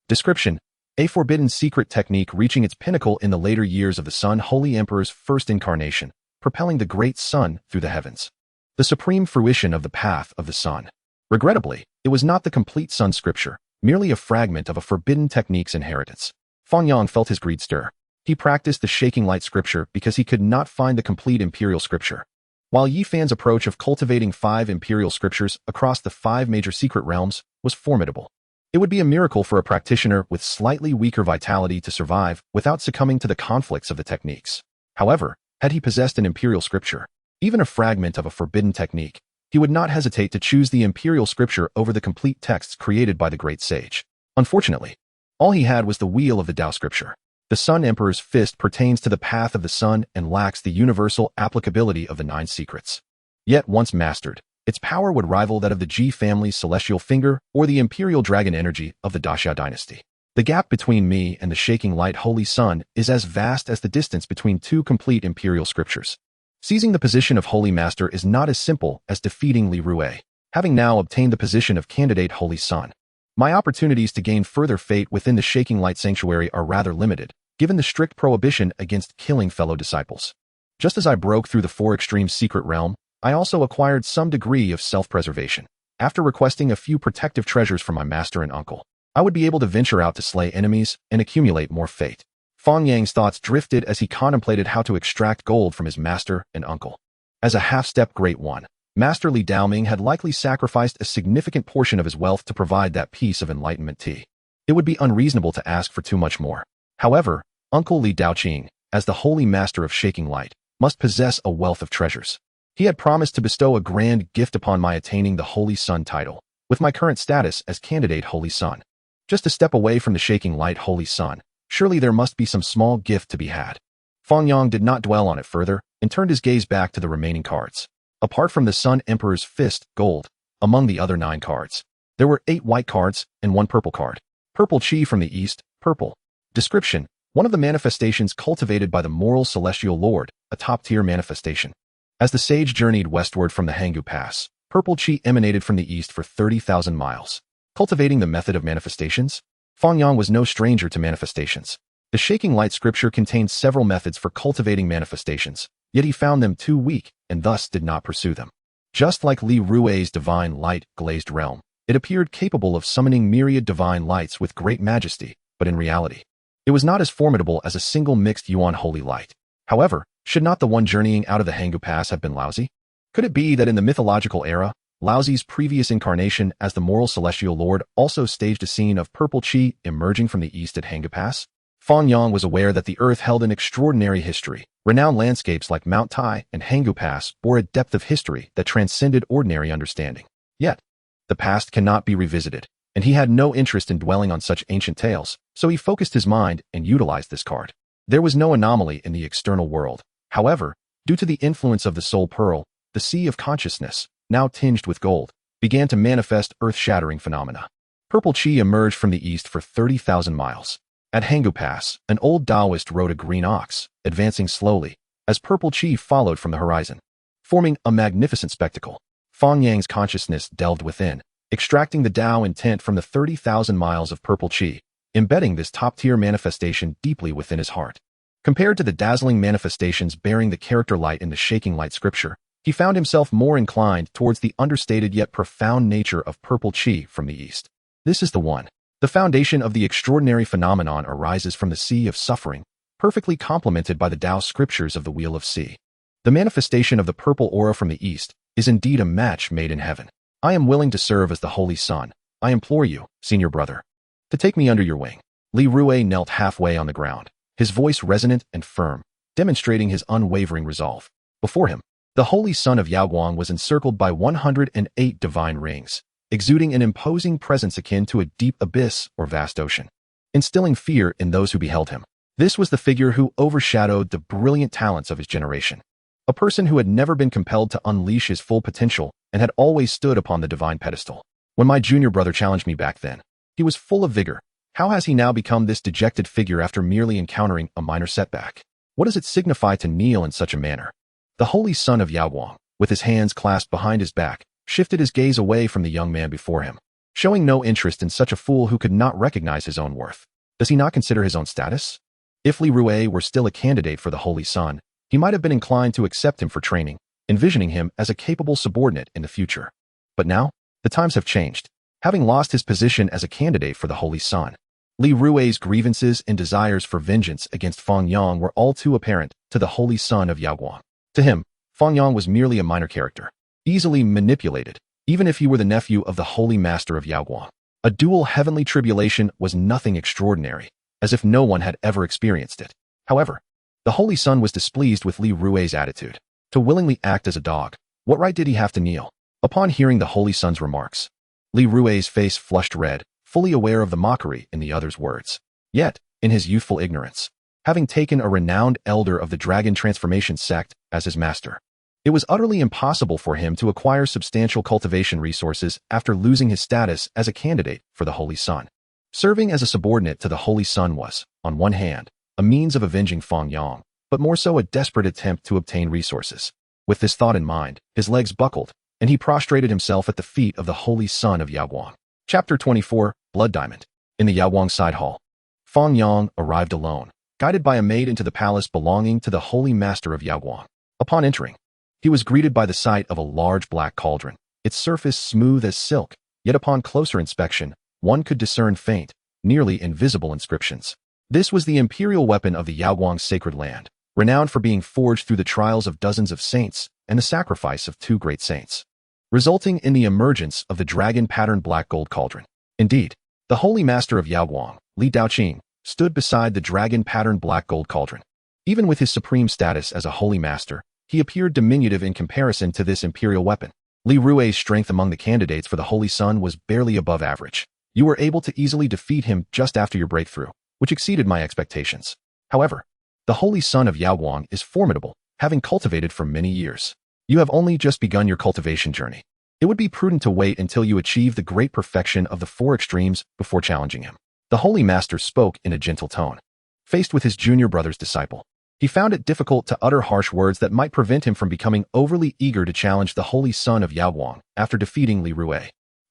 Description: a forbidden secret technique reaching its pinnacle in the later years of the Sun Holy Emperor's first incarnation, propelling the great sun through the heavens. The supreme fruition of the path of the sun. Regrettably, it was not the complete sun scripture, merely a fragment of a forbidden technique's inheritance. Fang Yang felt his greed stir. He practiced the shaking light scripture because he could not find the complete imperial scripture. While Yi Fan's approach of cultivating 5 imperial scriptures across the 5 major secret realms was formidable, it would be a miracle for a practitioner with slightly weaker vitality to survive without succumbing to the conflicts of the techniques. However, had he possessed an imperial scripture, even a fragment of a forbidden technique, he would not hesitate to choose the imperial scripture over the complete texts created by the great sage. Unfortunately, all he had was the wheel of the Tao scripture. The Sun Emperor's Fist pertains to the path of the sun and lacks the universal applicability of the 9 secrets. Yet once mastered, its power would rival that of the Ji family's celestial finger or the imperial dragon energy of the Daxia dynasty. The gap between me and the shaking light holy sun is as vast as the distance between 2 complete imperial scriptures. Seizing the position of Holy Master is not as simple as defeating Li Rue. Having now obtained the position of candidate Holy Sun, my opportunities to gain further fate within the Shaking Light Sanctuary are rather limited, given the strict prohibition against killing fellow disciples. Just as I broke through the 4 extremes secret realm, I also acquired some degree of self-preservation. After requesting a few protective treasures from my master and uncle, I would be able to venture out to slay enemies and accumulate more fate. Fang Yang's thoughts drifted as he contemplated how to extract gold from his master and uncle. As a half-step great one, Master Li Daoming had likely sacrificed a significant portion of his wealth to provide that piece of enlightenment tea. It would be unreasonable to ask for too much more. However, Uncle Li Daoqing, as the holy master of Shaking Light, must possess a wealth of treasures. He had promised to bestow a grand gift upon my attaining the Holy Sun title, with my current status as candidate Holy Sun. Just a step away from the Shaking Light Holy Sun, surely there must be some small gift to be had. Fang Yang did not dwell on it further and turned his gaze back to the remaining cards. Apart from the Sun Emperor's Fist, gold, among the other 9 cards, there were 8 white cards and 1 purple card. Purple Chi from the East, purple. Description: one of the manifestations cultivated by the moral celestial lord, a top-tier manifestation. As the sage journeyed westward from the Hangu Pass, purple Chi emanated from the east for 30,000 miles. Cultivating the method of manifestations? Fang Yang was no stranger to manifestations. The Shaking Light scripture contained several methods for cultivating manifestations, yet he found them too weak and thus did not pursue them. Just like Li Rue's divine light glazed realm, it appeared capable of summoning myriad divine lights with great majesty, but in reality, it was not as formidable as a single mixed Yuan holy light. However, should not the one journeying out of the Hangu Pass have been Laozi? Could it be that in the mythological era, Laozi's previous incarnation as the moral celestial lord also staged a scene of purple Chi emerging from the east at Hangu Pass? Fang Yang was aware that the earth held an extraordinary history. Renowned landscapes like Mount Tai and Hangu Pass bore a depth of history that transcended ordinary understanding. Yet, the past cannot be revisited, and he had no interest in dwelling on such ancient tales, so he focused his mind and utilized this card. There was no anomaly in the external world. However, due to the influence of the soul pearl, the sea of consciousness, now tinged with gold, began to manifest earth-shattering phenomena. Purple Chi emerged from the east for 30,000 miles. At Hangu Pass, an old Taoist rode a green ox, advancing slowly, as purple chi followed from the horizon, forming a magnificent spectacle. Fang Yang's consciousness delved within, extracting the Tao intent from the 30,000 miles of purple chi, embedding this top-tier manifestation deeply within his heart. Compared to the dazzling manifestations bearing the character light in the shaking light scripture, he found himself more inclined towards the understated yet profound nature of purple chi from the east. This is the one. The foundation of the extraordinary phenomenon arises from the sea of suffering, perfectly complemented by the Tao scriptures of the Wheel of Sea. The manifestation of the purple aura from the east is indeed a match made in heaven. I am willing to serve as the Holy Sun. I implore you, senior brother, to take me under your wing. Li Rue knelt halfway on the ground, his voice resonant and firm, demonstrating his unwavering resolve. Before him, the Holy Sun of Yaoguang was encircled by 108 divine rings, exuding an imposing presence akin to a deep abyss or vast ocean, instilling fear in those who beheld him. This was the figure who overshadowed the brilliant talents of his generation, a person who had never been compelled to unleash his full potential and had always stood upon the divine pedestal. When my junior brother challenged me back then, he was full of vigor. How has he now become this dejected figure after merely encountering a minor setback? What does it signify to kneel in such a manner? The Holy Sun of Yaoguang, with his hands clasped behind his back, shifted his gaze away from the young man before him, showing no interest in such a fool who could not recognize his own worth. Does he not consider his own status? If Li Rue were still a candidate for the Holy Sun, he might have been inclined to accept him for training, envisioning him as a capable subordinate in the future. But now, the times have changed. Having lost his position as a candidate for the Holy Sun, Li Rue's grievances and desires for vengeance against Fang Yang were all too apparent to the Holy Sun of Yaoguang. To him, Fang Yang was merely a minor character, easily manipulated, even if he were the nephew of the Holy Master of Yaoguang. A dual heavenly tribulation was nothing extraordinary, as if no one had ever experienced it. However, the Holy Sun was displeased with Li Rue's attitude. To willingly act as a dog, what right did he have to kneel? Upon hearing the Holy Sun's remarks, Li Rue's face flushed red, fully aware of the mockery in the other's words. Yet, in his youthful ignorance, having taken a renowned elder of the Dragon Transformation sect as his master, it was utterly impossible for him to acquire substantial cultivation resources after losing his status as a candidate for the Holy Sun. Serving as a subordinate to the Holy Sun was, on one hand, a means of avenging Fang Yang, but more so a desperate attempt to obtain resources. With this thought in mind, his legs buckled, and he prostrated himself at the feet of the Holy Sun of Yaoguang. Chapter 24, Blood Diamond. In the Yaoguang side hall, Fang Yang arrived alone, guided by a maid into the palace belonging to the Holy Master of Yaoguang. Upon entering, he was greeted by the sight of a large black cauldron, its surface smooth as silk, yet upon closer inspection, one could discern faint, nearly invisible inscriptions. This was the imperial weapon of the Yaoguang sacred land, renowned for being forged through the trials of dozens of saints and the sacrifice of 2 great saints, resulting in the emergence of the dragon-patterned black gold cauldron. Indeed, the Holy Master of Yaoguang, Li Daoqing, stood beside the dragon-patterned black gold cauldron. Even with his supreme status as a Holy Master, he appeared diminutive in comparison to this imperial weapon. Li Rue's strength among the candidates for the Holy Sun was barely above average. You were able to easily defeat him just after your breakthrough, which exceeded my expectations. However, the Holy Sun of Yaoguang is formidable, having cultivated for many years. You have only just begun your cultivation journey. It would be prudent to wait until you achieve the great perfection of the 4 extremes before challenging him. The Holy Master spoke in a gentle tone. Faced with his junior brother's disciple, he found it difficult to utter harsh words that might prevent him from becoming overly eager to challenge the Holy Sun of Yaoguang after defeating Li Rue.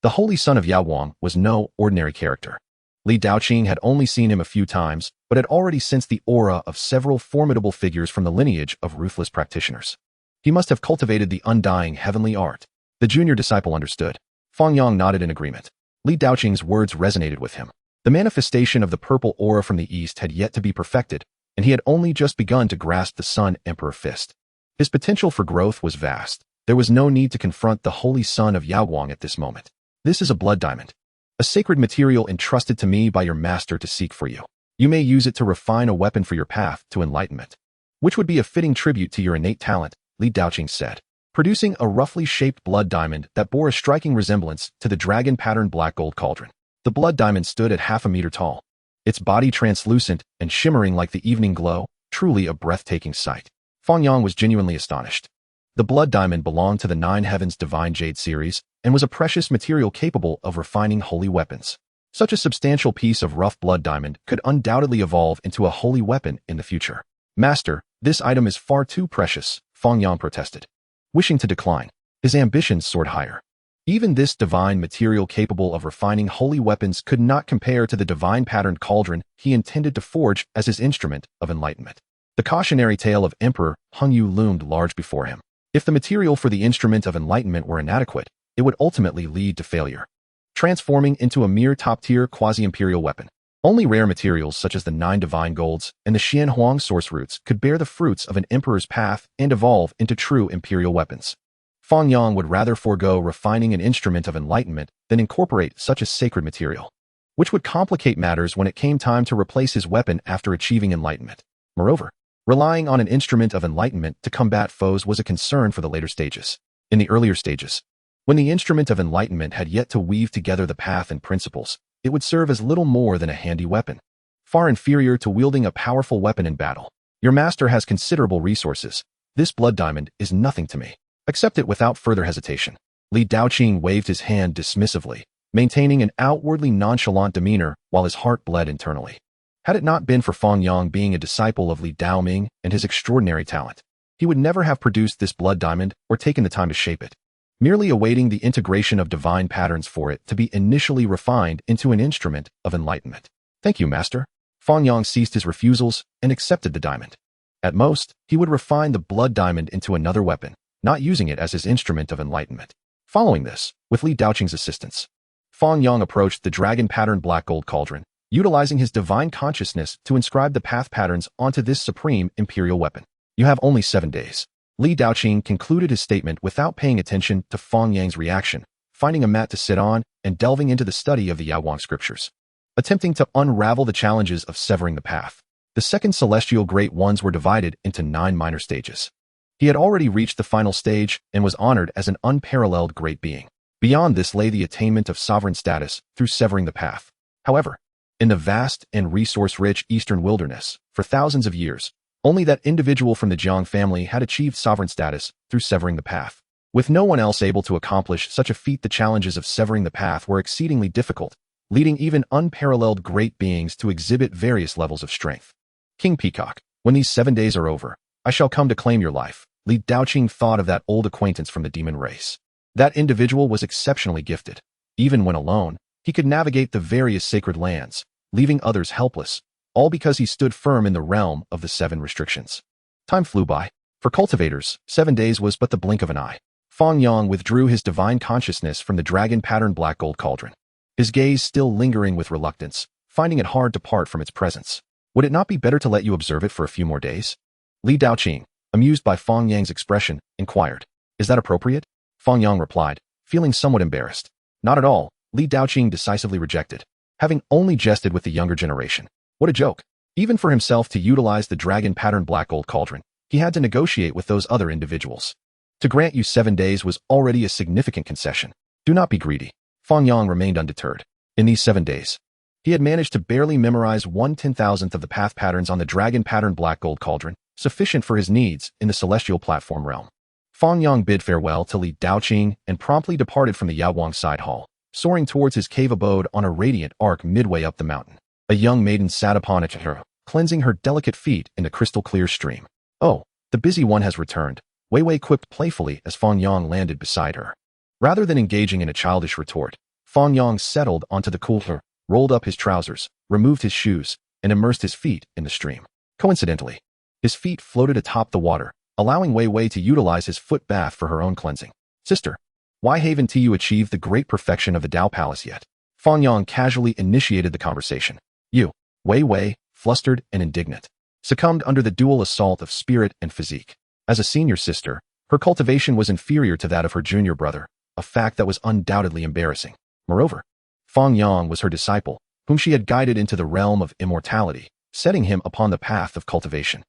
The Holy Sun of Yaoguang was no ordinary character. Li Daoqing had only seen him a few times, but had already sensed the aura of several formidable figures from the lineage of ruthless practitioners. He must have cultivated the undying heavenly art. The junior disciple understood. Fang Yang nodded in agreement. Li Daoqing's words resonated with him. The manifestation of the purple aura from the east had yet to be perfected, and he had only just begun to grasp the Sun Emperor fist. His potential for growth was vast. There was no need to confront the Holy Sun of Yaoguang at this moment. This is a blood diamond, a sacred material entrusted to me by your master to seek for you. You may use it to refine a weapon for your path to enlightenment, which would be a fitting tribute to your innate talent, Li Daoqing said, producing a roughly shaped blood diamond that bore a striking resemblance to the dragon-patterned black gold cauldron. The blood diamond stood at half a meter tall, its body translucent and shimmering like the evening glow, truly a breathtaking sight. Fang Yang was genuinely astonished. The blood diamond belonged to the 9 Heavens Divine Jade series and was a precious material capable of refining holy weapons. Such a substantial piece of rough blood diamond could undoubtedly evolve into a holy weapon in the future. Master, this item is far too precious, Fang Yang protested. Wishing to decline, his ambitions soared higher. Even this divine material capable of refining holy weapons could not compare to the divine patterned cauldron he intended to forge as his instrument of enlightenment. The cautionary tale of Emperor Hung Yu loomed large before him. If the material for the instrument of enlightenment were inadequate, it would ultimately lead to failure, transforming into a mere top-tier quasi-imperial weapon. Only rare materials such as the 9 divine golds and the Xian Huang source roots could bear the fruits of an emperor's path and evolve into true imperial weapons. Fang Yang would rather forego refining an instrument of enlightenment than incorporate such a sacred material, which would complicate matters when it came time to replace his weapon after achieving enlightenment. Moreover, relying on an instrument of enlightenment to combat foes was a concern for the later stages. In the earlier stages, when the instrument of enlightenment had yet to weave together the path and principles, it would serve as little more than a handy weapon, far inferior to wielding a powerful weapon in battle. Your master has considerable resources. This blood diamond is nothing to me. Accept it without further hesitation. Li Daoqing waved his hand dismissively, maintaining an outwardly nonchalant demeanor while his heart bled internally. Had it not been for Fang Yang being a disciple of Li Daoming and his extraordinary talent, he would never have produced this blood diamond or taken the time to shape it, merely awaiting the integration of divine patterns for it to be initially refined into an instrument of enlightenment. Thank you, master. Fang Yang ceased his refusals and accepted the diamond. At most, he would refine the blood diamond into another weapon, not using it as his instrument of enlightenment. Following this, with Li Daoqing's assistance, Fang Yang approached the dragon-patterned black gold cauldron, utilizing his divine consciousness to inscribe the path patterns onto this supreme imperial weapon. You have only 7 days. Li Daoqing concluded his statement without paying attention to Fang Yang's reaction, finding a mat to sit on and delving into the study of the Yaoguang scriptures, attempting to unravel the challenges of severing the path. The second celestial great ones were divided into 9 minor stages. He had already reached the final stage and was honored as an unparalleled great being. Beyond this lay the attainment of sovereign status through severing the path. However, in the vast and resource-rich eastern wilderness, for thousands of years, only that individual from the Jiang family had achieved sovereign status through severing the path. With no one else able to accomplish such a feat, the challenges of severing the path were exceedingly difficult, leading even unparalleled great beings to exhibit various levels of strength. King Peacock, when these 7 days are over, I shall come to claim your life. Li Daoqing thought of that old acquaintance from the demon race. That individual was exceptionally gifted. Even when alone, he could navigate the various sacred lands, leaving others helpless, all because he stood firm in the realm of the 7 restrictions. Time flew by. For cultivators, 7 days was but the blink of an eye. Fang Yang withdrew his divine consciousness from the dragon-patterned black gold cauldron, his gaze still lingering with reluctance, finding it hard to part from its presence. Would it not be better to let you observe it for a few more days? Li Daoqing, amused by Fang Yang's expression, inquired. Is that appropriate? Fang Yang replied, feeling somewhat embarrassed. Not at all, Li Daoqing decisively rejected, having only jested with the younger generation. What a joke. Even for himself to utilize the dragon-patterned black gold cauldron, he had to negotiate with those other individuals. To grant you 7 days was already a significant concession. Do not be greedy. Fang Yang remained undeterred. In these 7 days, he had managed to barely memorize 1/10,000th of the path patterns on the dragon-patterned black gold cauldron, sufficient for his needs in the celestial platform realm. Fang Yang bid farewell to Li Daoqing and promptly departed from the Yaoguang side hall, soaring towards his cave abode on a radiant arc midway up the mountain. A young maiden sat upon a chair, cleansing her delicate feet in the crystal-clear stream. Oh, the busy one has returned, Wei Wei quipped playfully as Fang Yang landed beside her. Rather than engaging in a childish retort, Fang Yang settled onto the cooler, rolled up his trousers, removed his shoes, and immersed his feet in the stream. Coincidentally, his feet floated atop the water, allowing Wei Wei to utilize his foot bath for her own cleansing. Sister, why haven't you achieved the great perfection of the Dao Palace yet? Fang Yang casually initiated the conversation. You, Wei Wei, flustered and indignant, succumbed under the dual assault of spirit and physique. As a senior sister, her cultivation was inferior to that of her junior brother, a fact that was undoubtedly embarrassing. Moreover, Fang Yang was her disciple, whom she had guided into the realm of immortality, setting him upon the path of cultivation.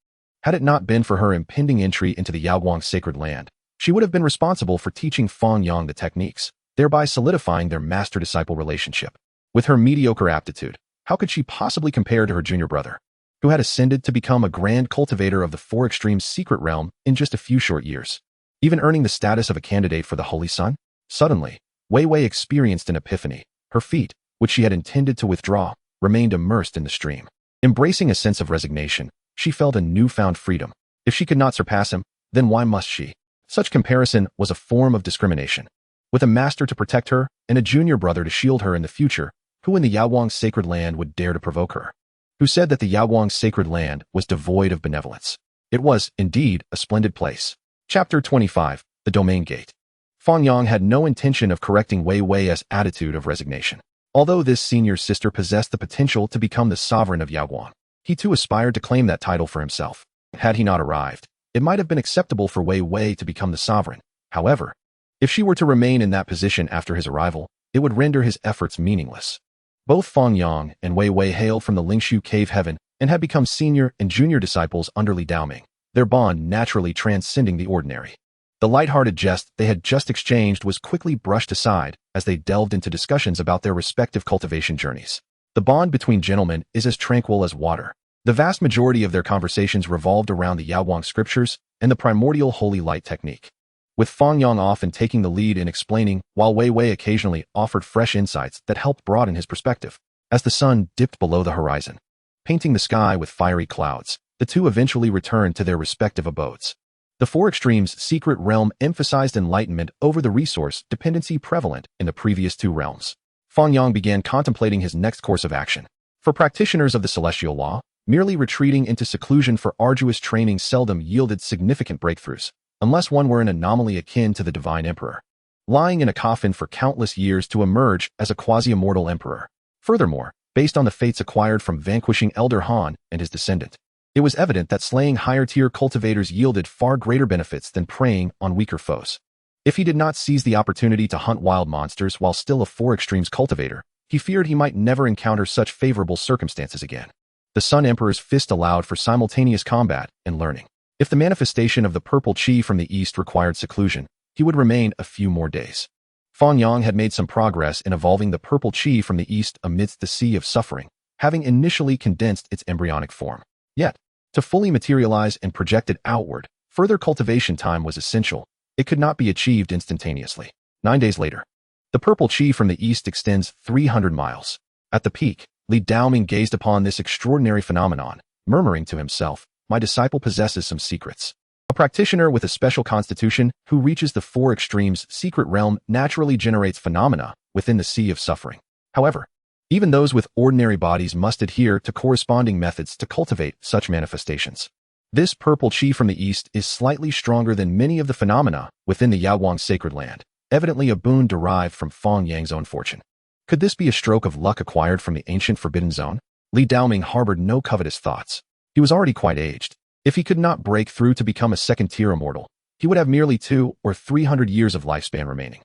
Had it not been for her impending entry into the Yaoguang sacred land, she would have been responsible for teaching Fang Yang the techniques, thereby solidifying their master-disciple relationship. With her mediocre aptitude, how could she possibly compare to her junior brother, who had ascended to become a grand cultivator of the 4 extremes secret realm in just a few short years, even earning the status of a candidate for the Holy Sun? Suddenly, Wei Wei experienced an epiphany. Her feet, which she had intended to withdraw, remained immersed in the stream. Embracing a sense of resignation, she felt a newfound freedom. If she could not surpass him, then why must she? Such comparison was a form of discrimination. With a master to protect her and a junior brother to shield her in the future, who in the Yawang's sacred land would dare to provoke her? Who said that the Yawang's sacred land was devoid of benevolence? It was, indeed, a splendid place. Chapter 25, The Domain Gate. Fang Yang had no intention of correcting Wei Wei's attitude of resignation. Although this senior sister possessed the potential to become the sovereign of Yawang, he too aspired to claim that title for himself. Had he not arrived, it might have been acceptable for Wei Wei to become the sovereign. However, if she were to remain in that position after his arrival, it would render his efforts meaningless. Both Fang Yang and Wei Wei hailed from the Lingshu Cave Heaven and had become senior and junior disciples under Li Daoming, their bond naturally transcending the ordinary. The light-hearted jest they had just exchanged was quickly brushed aside as they delved into discussions about their respective cultivation journeys. The bond between gentlemen is as tranquil as water. The vast majority of their conversations revolved around the Yawang scriptures and the primordial holy light technique, with Fang Yang often taking the lead in explaining, while Wei Wei occasionally offered fresh insights that helped broaden his perspective. As the sun dipped below the horizon, painting the sky with fiery clouds, the two eventually returned to their respective abodes. The Four Extremes' secret realm emphasized enlightenment over the resource dependency prevalent in the previous two realms. Fang Yang began contemplating his next course of action. For practitioners of the celestial law, merely retreating into seclusion for arduous training seldom yielded significant breakthroughs, unless one were an anomaly akin to the divine emperor, lying in a coffin for countless years to emerge as a quasi-immortal emperor. Furthermore, based on the fates acquired from vanquishing Elder Han and his descendant, it was evident that slaying higher-tier cultivators yielded far greater benefits than preying on weaker foes. If he did not seize the opportunity to hunt wild monsters while still a Four Extremes cultivator, he feared he might never encounter such favorable circumstances again. The Sun Emperor's fist allowed for simultaneous combat and learning. If the manifestation of the purple chi from the east required seclusion, he would remain a few more days. Fang Yang had made some progress in evolving the purple chi from the east amidst the sea of suffering, having initially condensed its embryonic form. Yet, to fully materialize and project it outward, further cultivation time was essential. It could not be achieved instantaneously. 9 days later, the purple chi from the east extends 300 miles. At the peak, Li Daoming gazed upon this extraordinary phenomenon, murmuring to himself, "My disciple possesses some secrets." A practitioner with a special constitution who reaches the Four Extremes' secret realm naturally generates phenomena within the sea of suffering. However, even those with ordinary bodies must adhere to corresponding methods to cultivate such manifestations. This purple chi from the east is slightly stronger than many of the phenomena within the Yawang sacred land, evidently a boon derived from Fang Yang's own fortune. Could this be a stroke of luck acquired from the ancient Forbidden Zone? Li Daoming harbored no covetous thoughts. He was already quite aged. If he could not break through to become a second-tier immortal, he would have merely 200 or 300 years of lifespan remaining,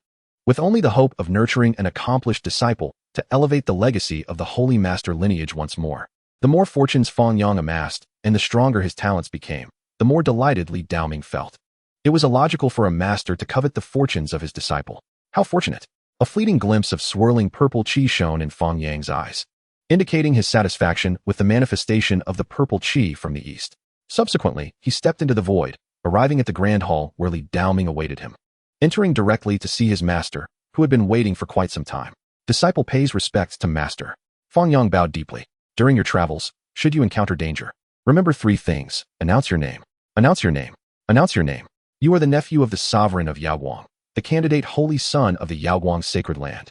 with only the hope of nurturing an accomplished disciple to elevate the legacy of the Holy Master lineage once more. The more fortunes Fang Yang amassed, and the stronger his talents became, the more delighted Li Daoming felt. It was illogical for a master to covet the fortunes of his disciple. How fortunate! A fleeting glimpse of swirling purple chi shone in Fang Yang's eyes, indicating his satisfaction with the manifestation of the purple chi from the east. Subsequently, he stepped into the void, arriving at the grand hall where Li Daoming awaited him. Entering directly to see his master, who had been waiting for quite some time. Disciple pays respects to master. Fang Yang bowed deeply. During your travels, should you encounter danger, remember 3 things. Announce your name. Announce your name. Announce your name. You are the nephew of the sovereign of Yawang, the candidate holy son of the Yawang sacred land.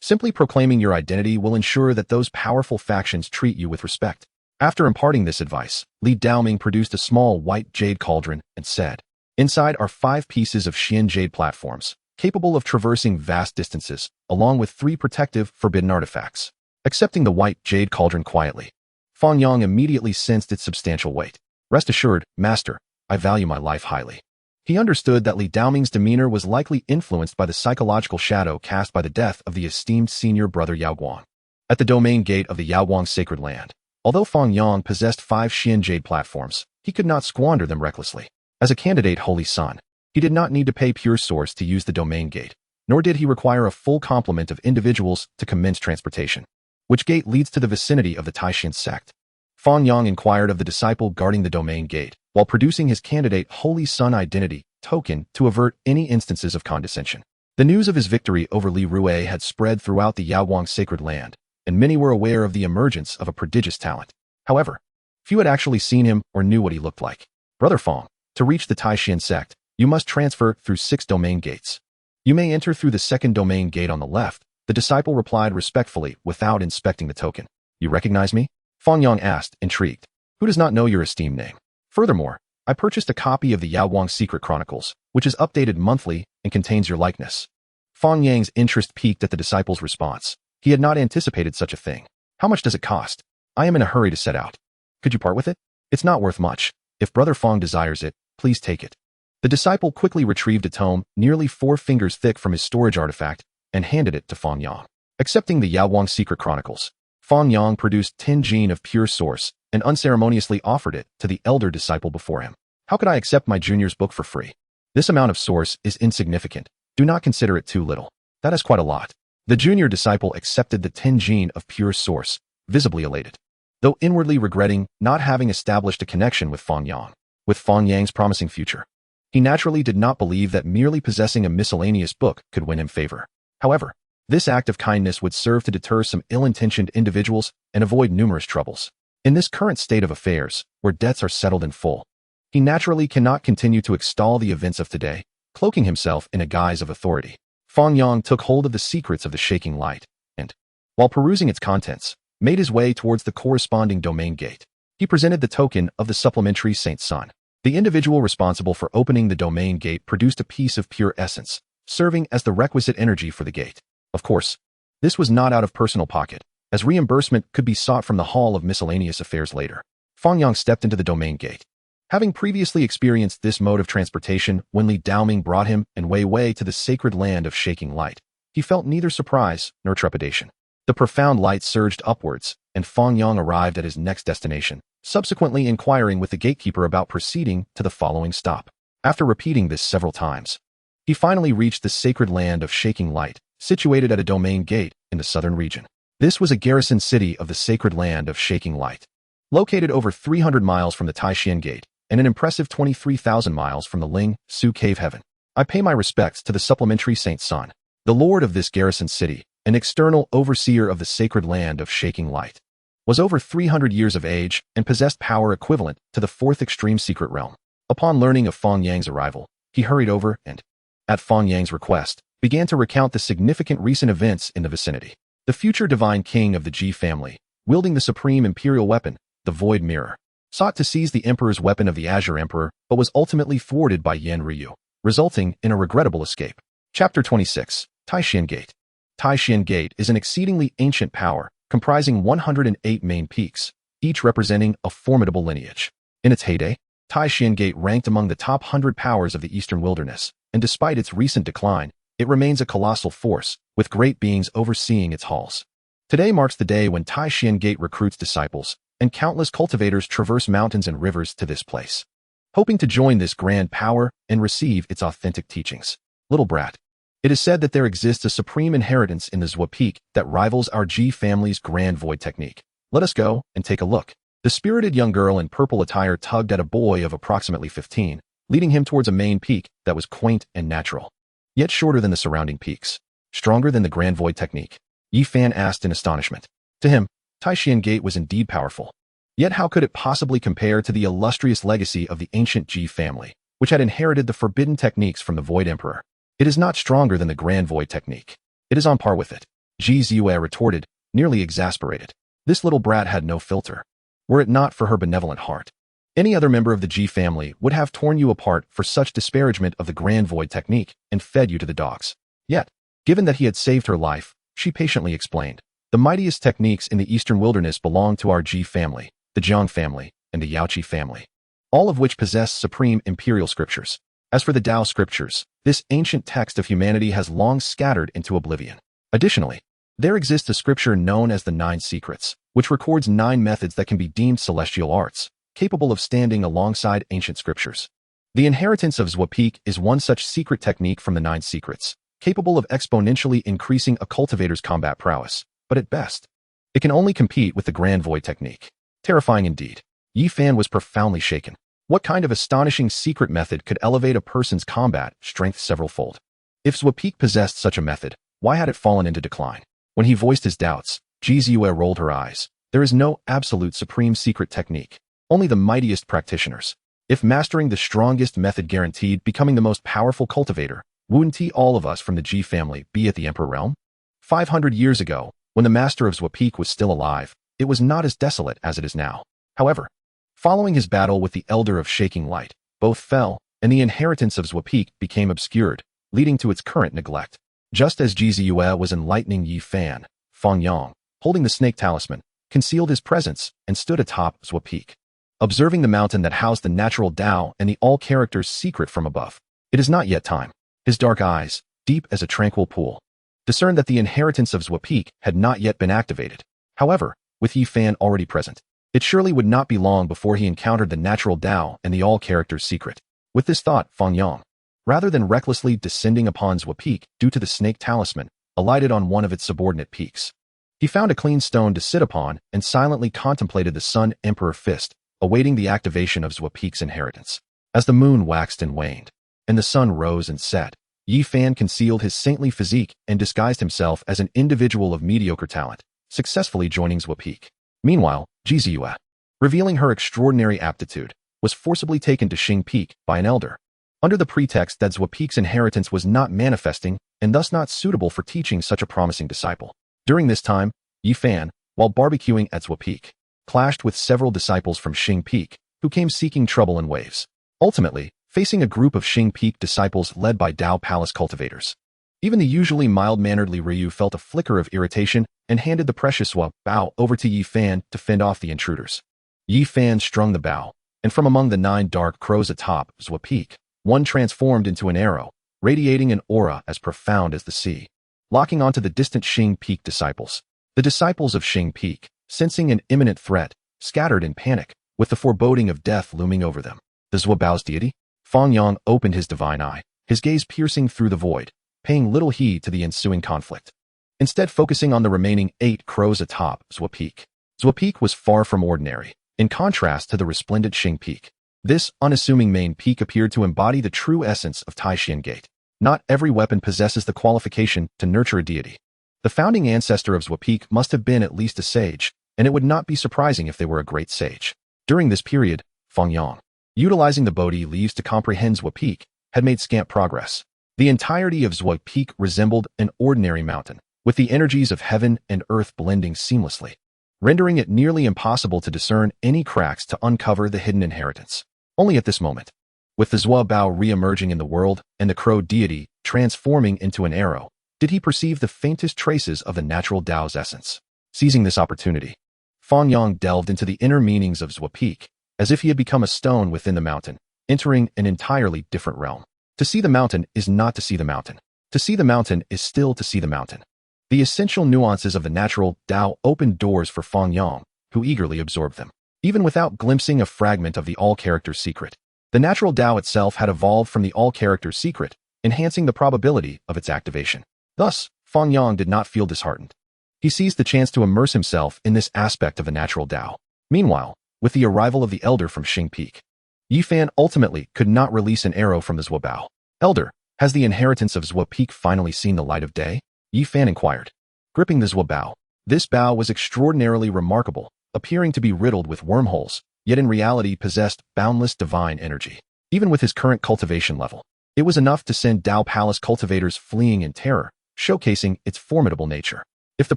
Simply proclaiming your identity will ensure that those powerful factions treat you with respect. After imparting this advice, Li Daoming produced a small white jade cauldron and said, "Inside are 5 pieces of Xian jade platforms, capable of traversing vast distances, along with 3 protective, forbidden artifacts." Accepting the white jade cauldron quietly, Fang Yang immediately sensed its substantial weight. "Rest assured, master, I value my life highly." He understood that Li Daoming's demeanor was likely influenced by the psychological shadow cast by the death of the esteemed senior brother Yaoguang. At the domain gate of the Yawang sacred land, although Fang Yang possessed 5 Xian jade platforms, he could not squander them recklessly. As a candidate holy son, he did not need to pay pure source to use the domain gate, nor did he require a full complement of individuals to commence transportation. Which gate leads to the vicinity of the Taishan sect? Fang Yang inquired of the disciple guarding the domain gate, while producing his candidate holy son identity token to avert any instances of condescension. The news of his victory over Li Rue had spread throughout the Yawang sacred land, and many were aware of the emergence of a prodigious talent. However, few had actually seen him or knew what he looked like. Brother Fang, to reach the Taishan sect, you must transfer through 6 domain gates. You may enter through the second domain gate on the left, the disciple replied respectfully without inspecting the token. You recognize me? Fang Yang asked, intrigued. Who does not know your esteemed name? Furthermore, I purchased a copy of the Yaowang Secret Chronicles, which is updated monthly and contains your likeness. Fang Yang's interest piqued at the disciple's response. He had not anticipated such a thing. How much does it cost? I am in a hurry to set out. Could you part with it? It's not worth much. If Brother Fang desires it, please take it. The disciple quickly retrieved a tome nearly 4 fingers thick from his storage artifact and handed it to Fang Yang. Accepting the Yaowang Secret Chronicles, Fang Yang produced 10 gene of pure source and unceremoniously offered it to the elder disciple before him. How could I accept my junior's book for free? This amount of source is insignificant. Do not consider it too little. That is quite a lot. The junior disciple accepted the 10 gene of pure source, visibly elated, though inwardly regretting not having established a connection with Fang Yang, with Fang Yang's promising future. He naturally did not believe that merely possessing a miscellaneous book could win him favor. However, this act of kindness would serve to deter some ill-intentioned individuals and avoid numerous troubles. In this current state of affairs, where debts are settled in full, he naturally cannot continue to extol the events of today, cloaking himself in a guise of authority. Fang Yang took hold of the secrets of the shaking light, and, while perusing its contents, made his way towards the corresponding domain gate. He presented the token of the supplementary Saint Sun. The individual responsible for opening the domain gate produced a piece of pure essence, serving as the requisite energy for the gate. Of course, this was not out of personal pocket, as reimbursement could be sought from the Hall of Miscellaneous Affairs later. Fang Yang stepped into the domain gate. Having previously experienced this mode of transportation when Li Daoming brought him and Wei Wei to the sacred land of shaking light, he felt neither surprise nor trepidation. The profound light surged upwards, and Fang Yang arrived at his next destination, subsequently inquiring with the gatekeeper about proceeding to the following stop. After repeating this several times, he finally reached the sacred land of shaking light, situated at a domain gate in the southern region. This was a garrison city of the sacred land of shaking light, located over 300 miles from the Taishan Gate and an impressive 23,000 miles from the Ling Su Cave Heaven. I pay my respects to the supplementary Saint Sun, the lord of this garrison city, an external overseer of the sacred land of shaking light, was over 300 years of age and possessed power equivalent to the 4th extreme secret realm. Upon learning of Fang Yang's arrival, he hurried over and, at Fang Yang's request, began to recount the significant recent events in the vicinity. The future divine king of the Ji family, wielding the supreme imperial weapon, the Void Mirror, sought to seize the emperor's weapon of the Azure Emperor, but was ultimately thwarted by Yan Ryu, resulting in a regrettable escape. Chapter 26, Taishan Gate. Taishan Gate is an exceedingly ancient power, comprising 108 main peaks, each representing a formidable lineage. In its heyday, Taishan Gate ranked among the top 100 powers of the Eastern Wilderness, and despite its recent decline, it remains a colossal force, with great beings overseeing its halls. Today marks the day when Taishan Gate recruits disciples, and countless cultivators traverse mountains and rivers to this place, hoping to join this grand power and receive its authentic teachings. Little brat. It is said that there exists a supreme inheritance in the Zhua Peak that rivals our Ji family's grand void technique. Let us go and take a look. The spirited young girl in purple attire tugged at a boy of approximately 15, leading him towards a main peak that was quaint and natural, yet shorter than the surrounding peaks. Stronger than the grand void technique? Yi Fan asked in astonishment. To him, Taishan Gate was indeed powerful. Yet how could it possibly compare to the illustrious legacy of the ancient Ji family, which had inherited the forbidden techniques from the Void Emperor? It is not stronger than the Grand Void technique. It is on par with it. Ji Ziyue retorted, nearly exasperated. This little brat had no filter. Were it not for her benevolent heart, any other member of the Ji family would have torn you apart for such disparagement of the Grand Void technique and fed you to the dogs. Yet, given that he had saved her life, she patiently explained. The mightiest techniques in the Eastern Wilderness belong to our Ji family, the Jiang family, and the Yaoqi family, all of which possess supreme imperial scriptures. As for the Tao scriptures, this ancient text of humanity has long scattered into oblivion. Additionally, there exists a scripture known as the 9 Secrets, which records 9 methods that can be deemed celestial arts, capable of standing alongside ancient scriptures. The inheritance of Zhua Peak is one such secret technique from the 9 Secrets, capable of exponentially increasing a cultivator's combat prowess, but at best, it can only compete with the Grand Void technique. Terrifying indeed. Yi Fan was profoundly shaken. What kind of astonishing secret method could elevate a person's combat strength several-fold? If Zhua Peak possessed such a method, why had it fallen into decline? When he voiced his doubts, Jizue rolled her eyes. There is no absolute supreme secret technique. Only the mightiest practitioners. If mastering the strongest method guaranteed becoming the most powerful cultivator, wouldn't all of us from the Ji family be at the Emperor realm? 500 years ago, when the master of Zwapik was still alive, it was not as desolate as it is now. However, following his battle with the Elder of Shaking Light, both fell, and the inheritance of Zwapik became obscured, leading to its current neglect. Just as Jizue was enlightening Yi Fan, Fang Yang, holding the snake talisman, concealed his presence and stood atop Zwapik, observing the mountain that housed the natural Tao and the all-characters secret from above. It is not yet time. His dark eyes, deep as a tranquil pool, discerned that the inheritance of Zwapik had not yet been activated. However, with Yi Fan already present, it surely would not be long before he encountered the natural Tao and the all-characters secret. With this thought, Fang Yang, rather than recklessly descending upon Zwapik due to the snake talisman, alighted on one of its subordinate peaks. He found a clean stone to sit upon and silently contemplated the Sun Emperor Fist, awaiting the activation of Zwapik's inheritance. As the moon waxed and waned, and the sun rose and set, Yi Fan concealed his saintly physique and disguised himself as an individual of mediocre talent, successfully joining Zwapik. Meanwhile, Jizue, revealing her extraordinary aptitude, was forcibly taken to Xing Peak by an elder, under the pretext that Zwapik's inheritance was not manifesting and thus not suitable for teaching such a promising disciple. During this time, Yi Fan, while barbecuing at Zwapik, clashed with several disciples from Xing Peak, who came seeking trouble in waves. Ultimately, facing a group of Xing Peak disciples led by Dao Palace cultivators. Even the usually mild-mannered Li Ruyu felt a flicker of irritation and handed the precious bao over to Yi Fan to fend off the intruders. Yi Fan strung the bao, and from among the 9 dark crows atop Zwapik, one transformed into an arrow, radiating an aura as profound as the sea, locking onto the distant Xing Peak disciples. The disciples of Xing Peak, sensing an imminent threat, scattered in panic, with the foreboding of death looming over them. The Zhuabao's deity? Fang Yang opened his divine eye, his gaze piercing through the void, paying little heed to the ensuing conflict, instead focusing on the remaining 8 crows atop Zwapik. Zwapik was far from ordinary, in contrast to the resplendent Xing Peak. This unassuming main peak appeared to embody the true essence of Taishan Gate. Not every weapon possesses the qualification to nurture a deity. The founding ancestor of Zwapik must have been at least a sage, and it would not be surprising if they were a great sage. During this period, Fang Yang, utilizing the Bodhi leaves to comprehend Zwapik, had made scant progress. The entirety of Zwapik resembled an ordinary mountain, with the energies of heaven and earth blending seamlessly, rendering it nearly impossible to discern any cracks to uncover the hidden inheritance. Only at this moment, with the Zhuabao re-emerging in the world and the crow deity transforming into an arrow, did he perceive the faintest traces of the natural Tao's essence. Seizing this opportunity, Fang Yang delved into the inner meanings of Zwapik, as if he had become a stone within the mountain, entering an entirely different realm. To see the mountain is not to see the mountain. To see the mountain is still to see the mountain. The essential nuances of the natural Tao opened doors for Fang Yang, who eagerly absorbed them. Even without glimpsing a fragment of the all-characters secret, the natural Tao itself had evolved from the all-characters secret, enhancing the probability of its activation. Thus, Fang Yang did not feel disheartened. He seized the chance to immerse himself in this aspect of the natural Tao. Meanwhile, with the arrival of the elder from Xing Peak, Yi Fan ultimately could not release an arrow from the Zhuabao. Elder, has the inheritance of Zwapik finally seen the light of day? Yi Fan inquired. Gripping the Zhuabao, this bao was extraordinarily remarkable, appearing to be riddled with wormholes, yet in reality possessed boundless divine energy. Even with his current cultivation level, it was enough to send Dao Palace cultivators fleeing in terror, showcasing its formidable nature. If the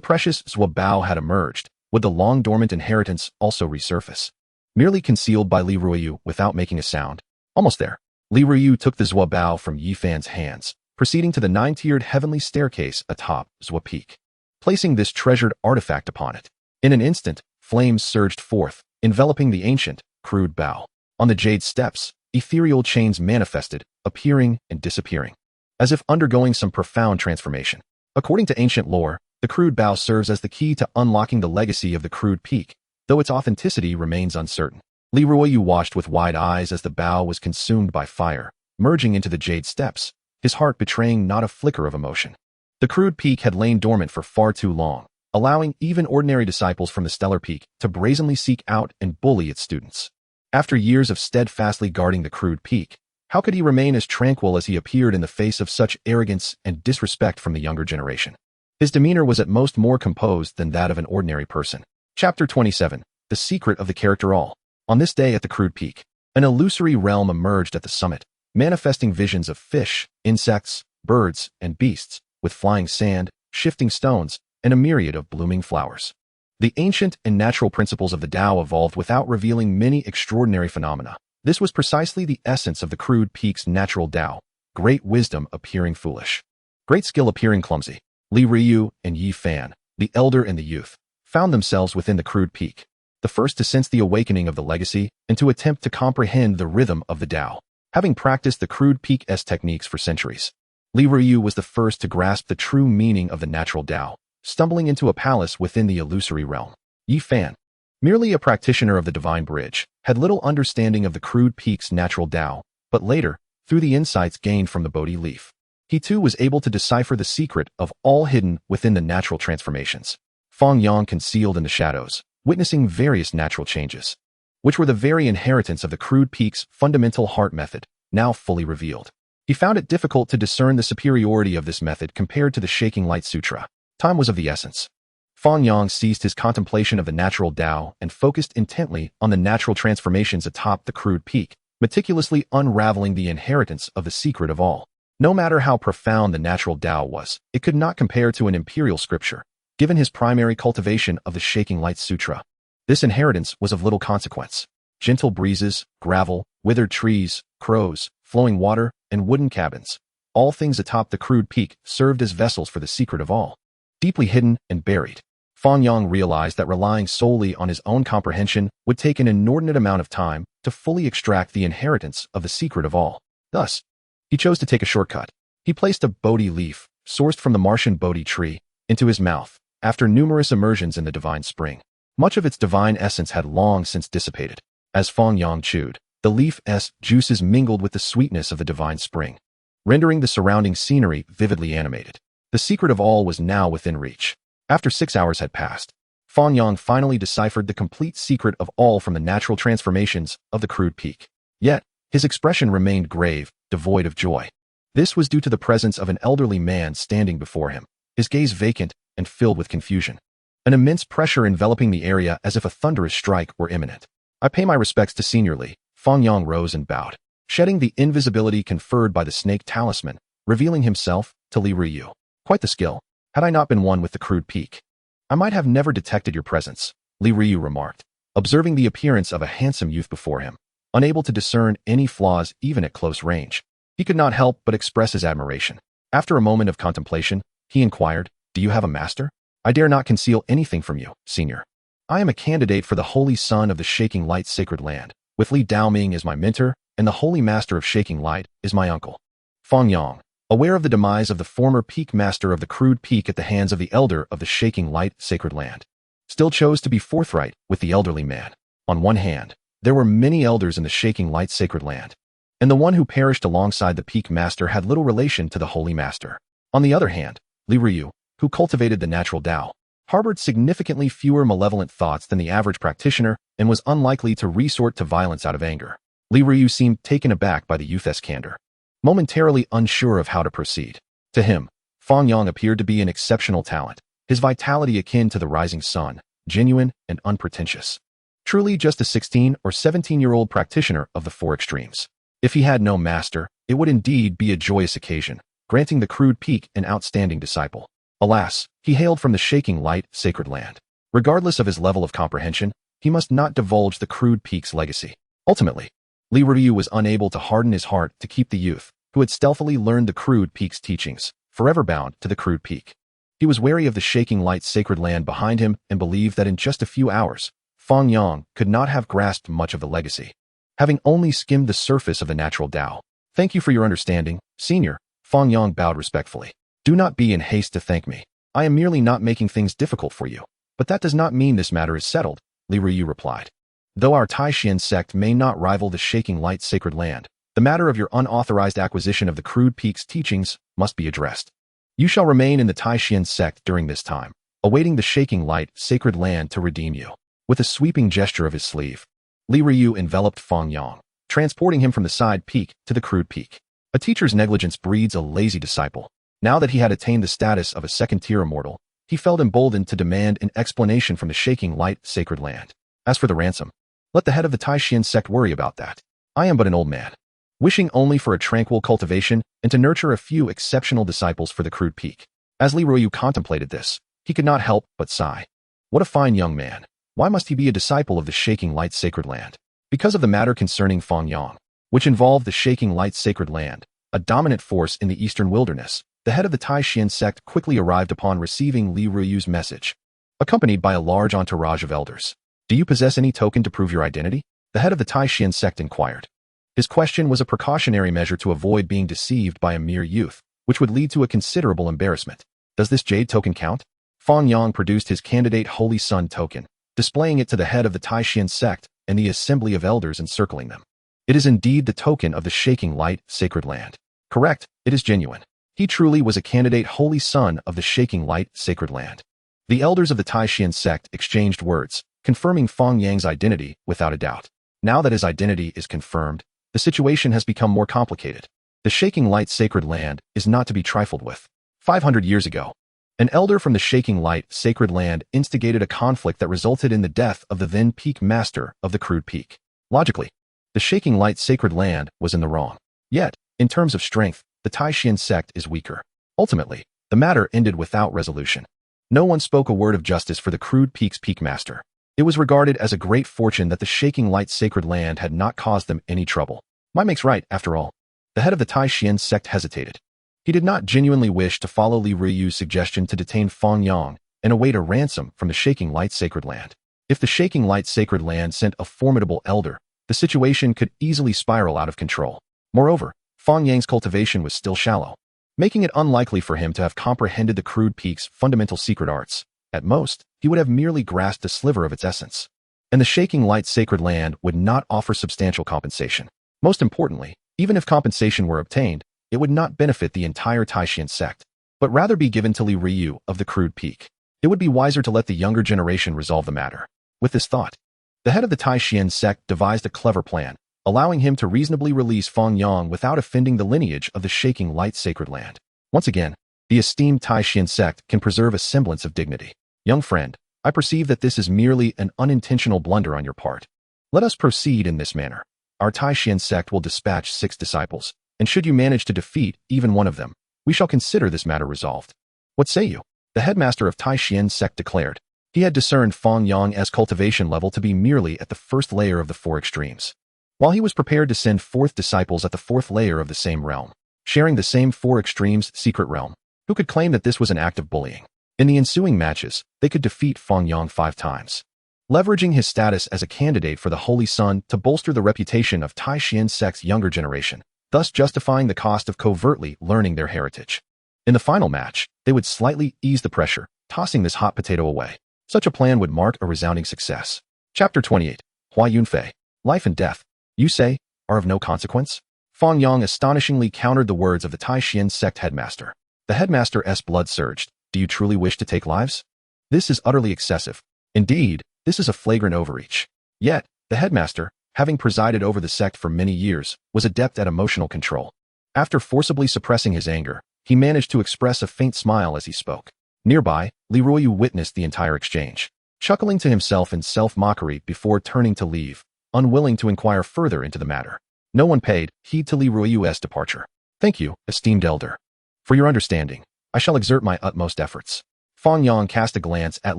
precious Zhuabao had emerged, would the long-dormant inheritance also resurface? Merely concealed by Li Ruyu without making a sound. Almost there, Li Ruyu took the Zhuabao from Yi Fan's hands, proceeding to the 9-tiered heavenly staircase atop Zwapik, placing this treasured artifact upon it. In an instant, flames surged forth, enveloping the ancient, crude bao. On the jade steps, ethereal chains manifested, appearing and disappearing, as if undergoing some profound transformation. According to ancient lore, the crude bao serves as the key to unlocking the legacy of the crude peak, though its authenticity remains uncertain. Li Ruoyu watched with wide eyes as the bao was consumed by fire, merging into the jade steps, his heart betraying not a flicker of emotion. The crude peak had lain dormant for far too long, allowing even ordinary disciples from the stellar peak to brazenly seek out and bully its students. After years of steadfastly guarding the crude peak, how could he remain as tranquil as he appeared in the face of such arrogance and disrespect from the younger generation? His demeanor was at most more composed than that of an ordinary person. Chapter 27. The Secret of the Character All. On this day at the crude peak, an illusory realm emerged at the summit, manifesting visions of fish, insects, birds, and beasts, with flying sand, shifting stones, and a myriad of blooming flowers. The ancient and natural principles of the Tao evolved without revealing many extraordinary phenomena. This was precisely the essence of the crude peak's natural Tao, great wisdom appearing foolish, great skill appearing clumsy. Li Ryu and Yi Fan, the elder and the youth, found themselves within the crude peak, the first to sense the awakening of the legacy and to attempt to comprehend the rhythm of the Tao. Having practiced the crude peak's techniques for centuries, Li Ryu was the first to grasp the true meaning of the natural Tao, stumbling into a palace within the illusory realm. Yi Fan, merely a practitioner of the divine bridge, had little understanding of the crude peak's natural Tao, but later, through the insights gained from the Bodhi leaf, he too was able to decipher the secret of all hidden within the natural transformations. Fang Yang concealed in the shadows, witnessing various natural changes, which were the very inheritance of the crude peak's fundamental heart method, now fully revealed. He found it difficult to discern the superiority of this method compared to the Shaking Light Sutra. Time was of the essence. Fang Yang ceased his contemplation of the natural Tao and focused intently on the natural transformations atop the crude peak, meticulously unraveling the inheritance of the secret of all. No matter how profound the natural Tao was, it could not compare to an imperial scripture, given his primary cultivation of the Shaking Light Sutra. This inheritance was of little consequence. Gentle breezes, gravel, withered trees, crows, flowing water, and wooden cabins, all things atop the crude peak served as vessels for the secret of all. Deeply hidden and buried, Fang Yang realized that relying solely on his own comprehension would take an inordinate amount of time to fully extract the inheritance of the secret of all. Thus, he chose to take a shortcut. He placed a Bodhi leaf, sourced from the Martian Bodhi tree, into his mouth, after numerous immersions in the divine spring. Much of its divine essence had long since dissipated. As Fang Yang chewed, the leaf's juices mingled with the sweetness of the divine spring, rendering the surrounding scenery vividly animated. The secret of all was now within reach. After 6 hours had passed, Fang Yang finally deciphered the complete secret of all from the natural transformations of the crude peak. Yet, his expression remained grave, devoid of joy. This was due to the presence of an elderly man standing before him, his gaze vacant and filled with confusion. An immense pressure enveloping the area as if a thunderous strike were imminent. I pay my respects to Senior Li. Fang Yang rose and bowed, shedding the invisibility conferred by the snake talisman, revealing himself to Li Ryu. Quite the skill. Had I not been one with the crude peak, I might have never detected your presence, Li Ryu remarked, observing the appearance of a handsome youth before him. Unable to discern any flaws even at close range, he could not help but express his admiration. After a moment of contemplation, he inquired, "Do you have a master?" "I dare not conceal anything from you, Senior. I am a candidate for the Holy Son of the Shaking Light Sacred Land, with Li Daoming as my mentor, and the Holy Master of Shaking Light is my uncle." Fang Yang, aware of the demise of the former peak master of the crude peak at the hands of the elder of the Shaking Light Sacred Land, still chose to be forthright with the elderly man. On one hand, there were many elders in the Shaking Light Sacred Land, and the one who perished alongside the peak master had little relation to the Holy Master. On the other hand, Li Ryu, who cultivated the natural Tao, harbored significantly fewer malevolent thoughts than the average practitioner and was unlikely to resort to violence out of anger. Li Ryu seemed taken aback by the youth's candor, momentarily unsure of how to proceed. To him, Fang Yang appeared to be an exceptional talent, his vitality akin to the rising sun, genuine and unpretentious. Truly just a 16 or 17-year-old practitioner of the four extremes. If he had no master, it would indeed be a joyous occasion, granting the crude peak an outstanding disciple. Alas, he hailed from the Shaking Light Sacred Land. Regardless of his level of comprehension, he must not divulge the crude peak's legacy. Ultimately, Li Ryu was unable to harden his heart to keep the youth, who had stealthily learned the crude peak's teachings, forever bound to the crude peak. He was wary of the Shaking Light Sacred Land behind him and believed that in just a few hours, Fang Yang could not have grasped much of the legacy, having only skimmed the surface of the natural Tao. "Thank you for your understanding, Senior." Fang Yang bowed respectfully. "Do not be in haste to thank me. I am merely not making things difficult for you. But that does not mean this matter is settled," Li Ryu replied. "Though our Taishan sect may not rival the Shaking Light Sacred Land, the matter of your unauthorized acquisition of the crude peak's teachings must be addressed. You shall remain in the Taishan sect during this time, awaiting the Shaking Light Sacred Land to redeem you." With a sweeping gesture of his sleeve, Li Ryu enveloped Fang Yang, transporting him from the side peak to the crude peak. A teacher's negligence breeds a lazy disciple. Now that he had attained the status of a second-tier immortal, he felt emboldened to demand an explanation from the shaking light sacred land. As for the ransom, let the head of the Taishan sect worry about that. I am but an old man, wishing only for a tranquil cultivation and to nurture a few exceptional disciples for the crude peak. As Li Ruoyu contemplated this, he could not help but sigh. What a fine young man. Why must he be a disciple of the shaking light sacred land? Because of the matter concerning Fang Yang, which involved the shaking light sacred land, a dominant force in the eastern wilderness, the head of the Taishan sect quickly arrived upon receiving Li Ruoyu's message, accompanied by a large entourage of elders. Do you possess any token to prove your identity? The head of the Taishan sect inquired. His question was a precautionary measure to avoid being deceived by a mere youth, which would lead to a considerable embarrassment. Does this jade token count? Fang Yang produced his candidate Holy Sun token, displaying it to the head of the Taishan sect and the assembly of elders encircling them. It is indeed the token of the shaking light sacred land. Correct, it is genuine. He truly was a candidate Holy Sun of the shaking light sacred land. The elders of the Taishan sect exchanged words, confirming Fang Yang's identity without a doubt. Now that his identity is confirmed, the situation has become more complicated. The shaking light sacred land is not to be trifled with. 500 years ago, an elder from the shaking light sacred land instigated a conflict that resulted in the death of the then peak master of the crude peak. Logically, the shaking light sacred land was in the wrong. Yet, in terms of strength, the Taishan sect is weaker. Ultimately, the matter ended without resolution. No one spoke a word of justice for the crude peak's peak master. It was regarded as a great fortune that the shaking light sacred land had not caused them any trouble. Might makes right, after all. The head of the Taishan sect hesitated. He did not genuinely wish to follow Li Ruoyu's suggestion to detain Fang Yang and await a ransom from the shaking light sacred land. If the shaking light sacred land sent a formidable elder, the situation could easily spiral out of control. Moreover, Fang Yang's cultivation was still shallow, making it unlikely for him to have comprehended the crude peak's fundamental secret arts. At most, he would have merely grasped a sliver of its essence. And the shaking light sacred land would not offer substantial compensation. Most importantly, even if compensation were obtained, it would not benefit the entire Taishan sect, but rather be given to Li Ruoyu of the crude peak. It would be wiser to let the younger generation resolve the matter. With this thought, the head of the Taishan sect devised a clever plan, allowing him to reasonably release Fang Yang without offending the lineage of the shaking light sacred land. Once again, the esteemed Taishan sect can preserve a semblance of dignity. Young friend, I perceive that this is merely an unintentional blunder on your part. Let us proceed in this manner. Our Taishan sect will dispatch 6 disciples, and should you manage to defeat even one of them, we shall consider this matter resolved. What say you? The headmaster of Taishan sect declared. He had discerned Fang Yang's cultivation level to be merely at the first layer of the 4 extremes, while he was prepared to send 4th disciples at the 4th layer of the same realm, sharing the same 4 extremes secret realm. Who could claim that this was an act of bullying? In the ensuing matches, they could defeat Fang Yang 5 times, leveraging his status as a candidate for the Holy Sun to bolster the reputation of Taishan sect's younger generation, thus justifying the cost of covertly learning their heritage. In the final match, they would slightly ease the pressure, tossing this hot potato away. Such a plan would mark a resounding success. Chapter 28. Hua Yunfei. Life and death, you say, are of no consequence? Fang Yang astonishingly countered the words of the Taishan sect headmaster. The headmaster's blood surged. Do you truly wish to take lives? This is utterly excessive. Indeed, this is a flagrant overreach. Yet, the headmaster, having presided over the sect for many years, was adept at emotional control. After forcibly suppressing his anger, he managed to express a faint smile as he spoke. Nearby, Li Ruoyu witnessed the entire exchange, chuckling to himself in self-mockery before turning to leave, unwilling to inquire further into the matter. No one paid heed to Li Ruoyu's departure. Thank you, esteemed elder. For your understanding, I shall exert my utmost efforts. Fang Yang cast a glance at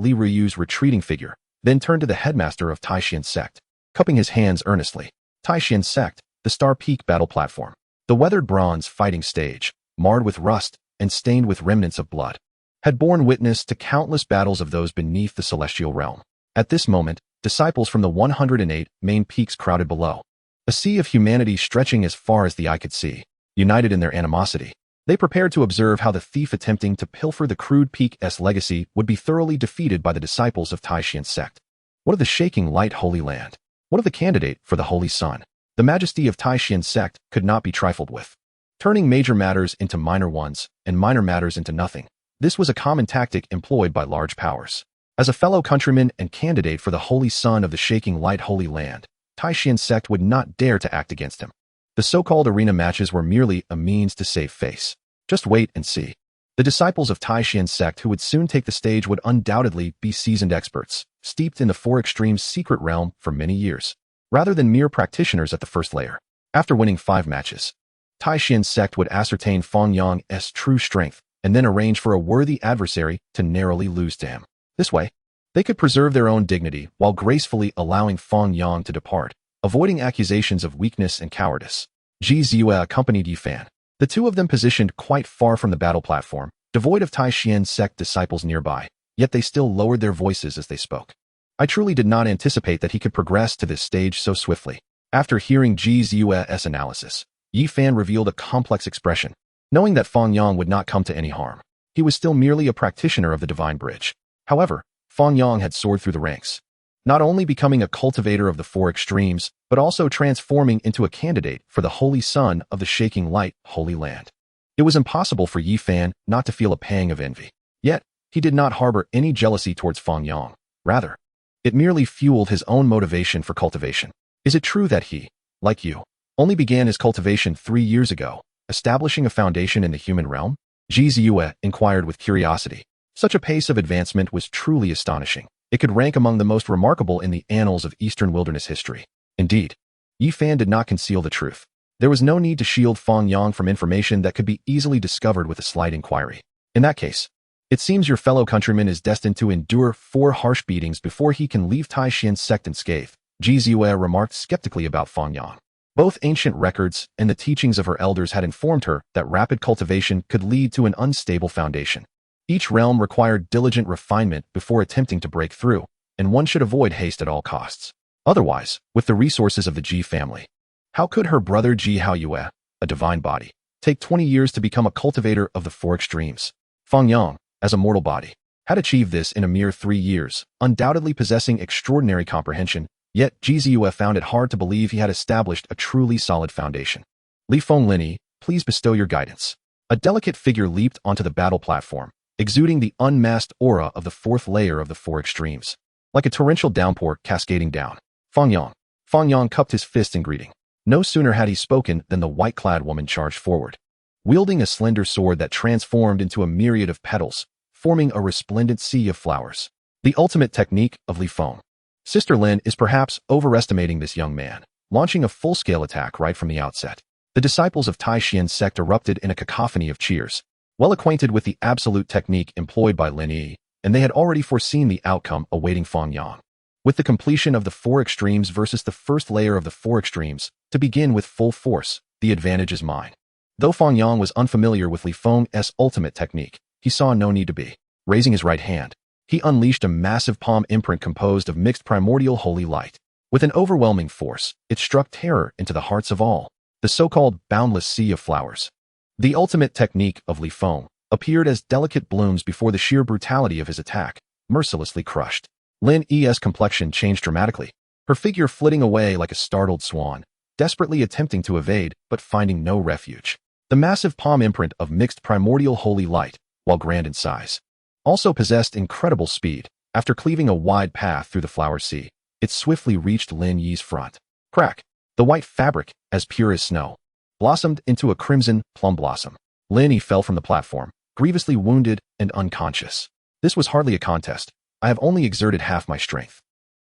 Li Ruoyu's retreating figure, then turned to the headmaster of Taishan sect, cupping his hands earnestly. Taishan sect, the Star Peak battle platform. The weathered bronze fighting stage, marred with rust and stained with remnants of blood, had borne witness to countless battles of those beneath the celestial realm. At this moment, disciples from the 108 main peaks crowded below, a sea of humanity stretching as far as the eye could see, united in their animosity. They prepared to observe how the thief attempting to pilfer the crude peak's legacy would be thoroughly defeated by the disciples of Taishan sect. What of the shaking light holy land? What of the candidate for the Holy Sun? The majesty of Taishan sect could not be trifled with. Turning major matters into minor ones, and minor matters into nothing, this was a common tactic employed by large powers. As a fellow countryman and candidate for the Holy Sun of the shaking light holy land, Taishan sect would not dare to act against him. The so-called arena matches were merely a means to save face. Just wait and see. The disciples of Taishan sect who would soon take the stage would undoubtedly be seasoned experts, steeped in the Four Extremes secret realm for many years, rather than mere practitioners at the first layer. After winning 5 matches, Taishan sect would ascertain Fang Yang's true strength and then arrange for a worthy adversary to narrowly lose to him. This way, they could preserve their own dignity while gracefully allowing Fang Yang to depart, avoiding accusations of weakness and cowardice. Ji Ziyue accompanied Yi Fan. The two of them positioned quite far from the battle platform, devoid of Taishan sect disciples nearby, yet they still lowered their voices as they spoke. I truly did not anticipate that he could progress to this stage so swiftly. After hearing Ji Ziyue's analysis, Yi Fan revealed a complex expression, knowing that Fang Yang would not come to any harm. He was still merely a practitioner of the Divine Bridge. However, Fang Yang had soared through the ranks, not only becoming a cultivator of the Four Extremes, but also transforming into a candidate for the Holy Son of the Shaking Light, Holy Land. It was impossible for Yi Fan not to feel a pang of envy. Yet, he did not harbor any jealousy towards Fang Yang. Rather, it merely fueled his own motivation for cultivation. Is it true that he, like you, only began his cultivation 3 years ago, establishing a foundation in the human realm? Ji Ziyue inquired with curiosity. Such a pace of advancement was truly astonishing. It could rank among the most remarkable in the annals of Eastern wilderness history. Indeed, Yi Fan did not conceal the truth. There was no need to shield Fang Yang from information that could be easily discovered with a slight inquiry. In that case, it seems your fellow countryman is destined to endure 4 harsh beatings before he can leave Taishan sect unscathed, Ji Ziyue remarked skeptically about Fang Yang. Both ancient records and the teachings of her elders had informed her that rapid cultivation could lead to an unstable foundation. Each realm required diligent refinement before attempting to break through, and one should avoid haste at all costs. Otherwise, with the resources of the Ji family, how could her brother Ji Haoyue, a divine body, take 20 years to become a cultivator of the Four Extremes? Fang Yang, as a mortal body, had achieved this in a mere 3 years, undoubtedly possessing extraordinary comprehension, yet Ji Ziyue found it hard to believe he had established a truly solid foundation. Li Fenglin, please bestow your guidance. A delicate figure leaped onto the battle platform, exuding the unmasked aura of the 4th layer of the Four Extremes. Like a torrential downpour cascading down, Fang Yang cupped his fist in greeting. No sooner had he spoken than the white-clad woman charged forward, wielding a slender sword that transformed into a myriad of petals, forming a resplendent sea of flowers. The ultimate technique of Li Feng. Sister Lin is perhaps overestimating this young man, launching a full-scale attack right from the outset. The disciples of Taishan sect erupted in a cacophony of cheers, well acquainted with the absolute technique employed by Lin Yi, and they had already foreseen the outcome awaiting Fang Yang. With the completion of the Four Extremes versus the first layer of the Four Extremes, to begin with full force, the advantage is mine. Though Fang Yang was unfamiliar with Li Feng's ultimate technique, he saw no need to be. Raising his right hand, he unleashed a massive palm imprint composed of mixed primordial holy light. With an overwhelming force, it struck terror into the hearts of all, the so-called boundless sea of flowers. The ultimate technique of Li Feng appeared as delicate blooms before the sheer brutality of his attack, mercilessly crushed. Lin Yi's complexion changed dramatically, her figure flitting away like a startled swan, desperately attempting to evade but finding no refuge. The massive palm imprint of mixed primordial holy light, while grand in size, also possessed incredible speed. After cleaving a wide path through the flower sea, it swiftly reached Lin Yi's front. Crack! The white fabric, as pure as snow, blossomed into a crimson plum blossom. Lin Yi fell from the platform, grievously wounded and unconscious. This was hardly a contest. I have only exerted half my strength.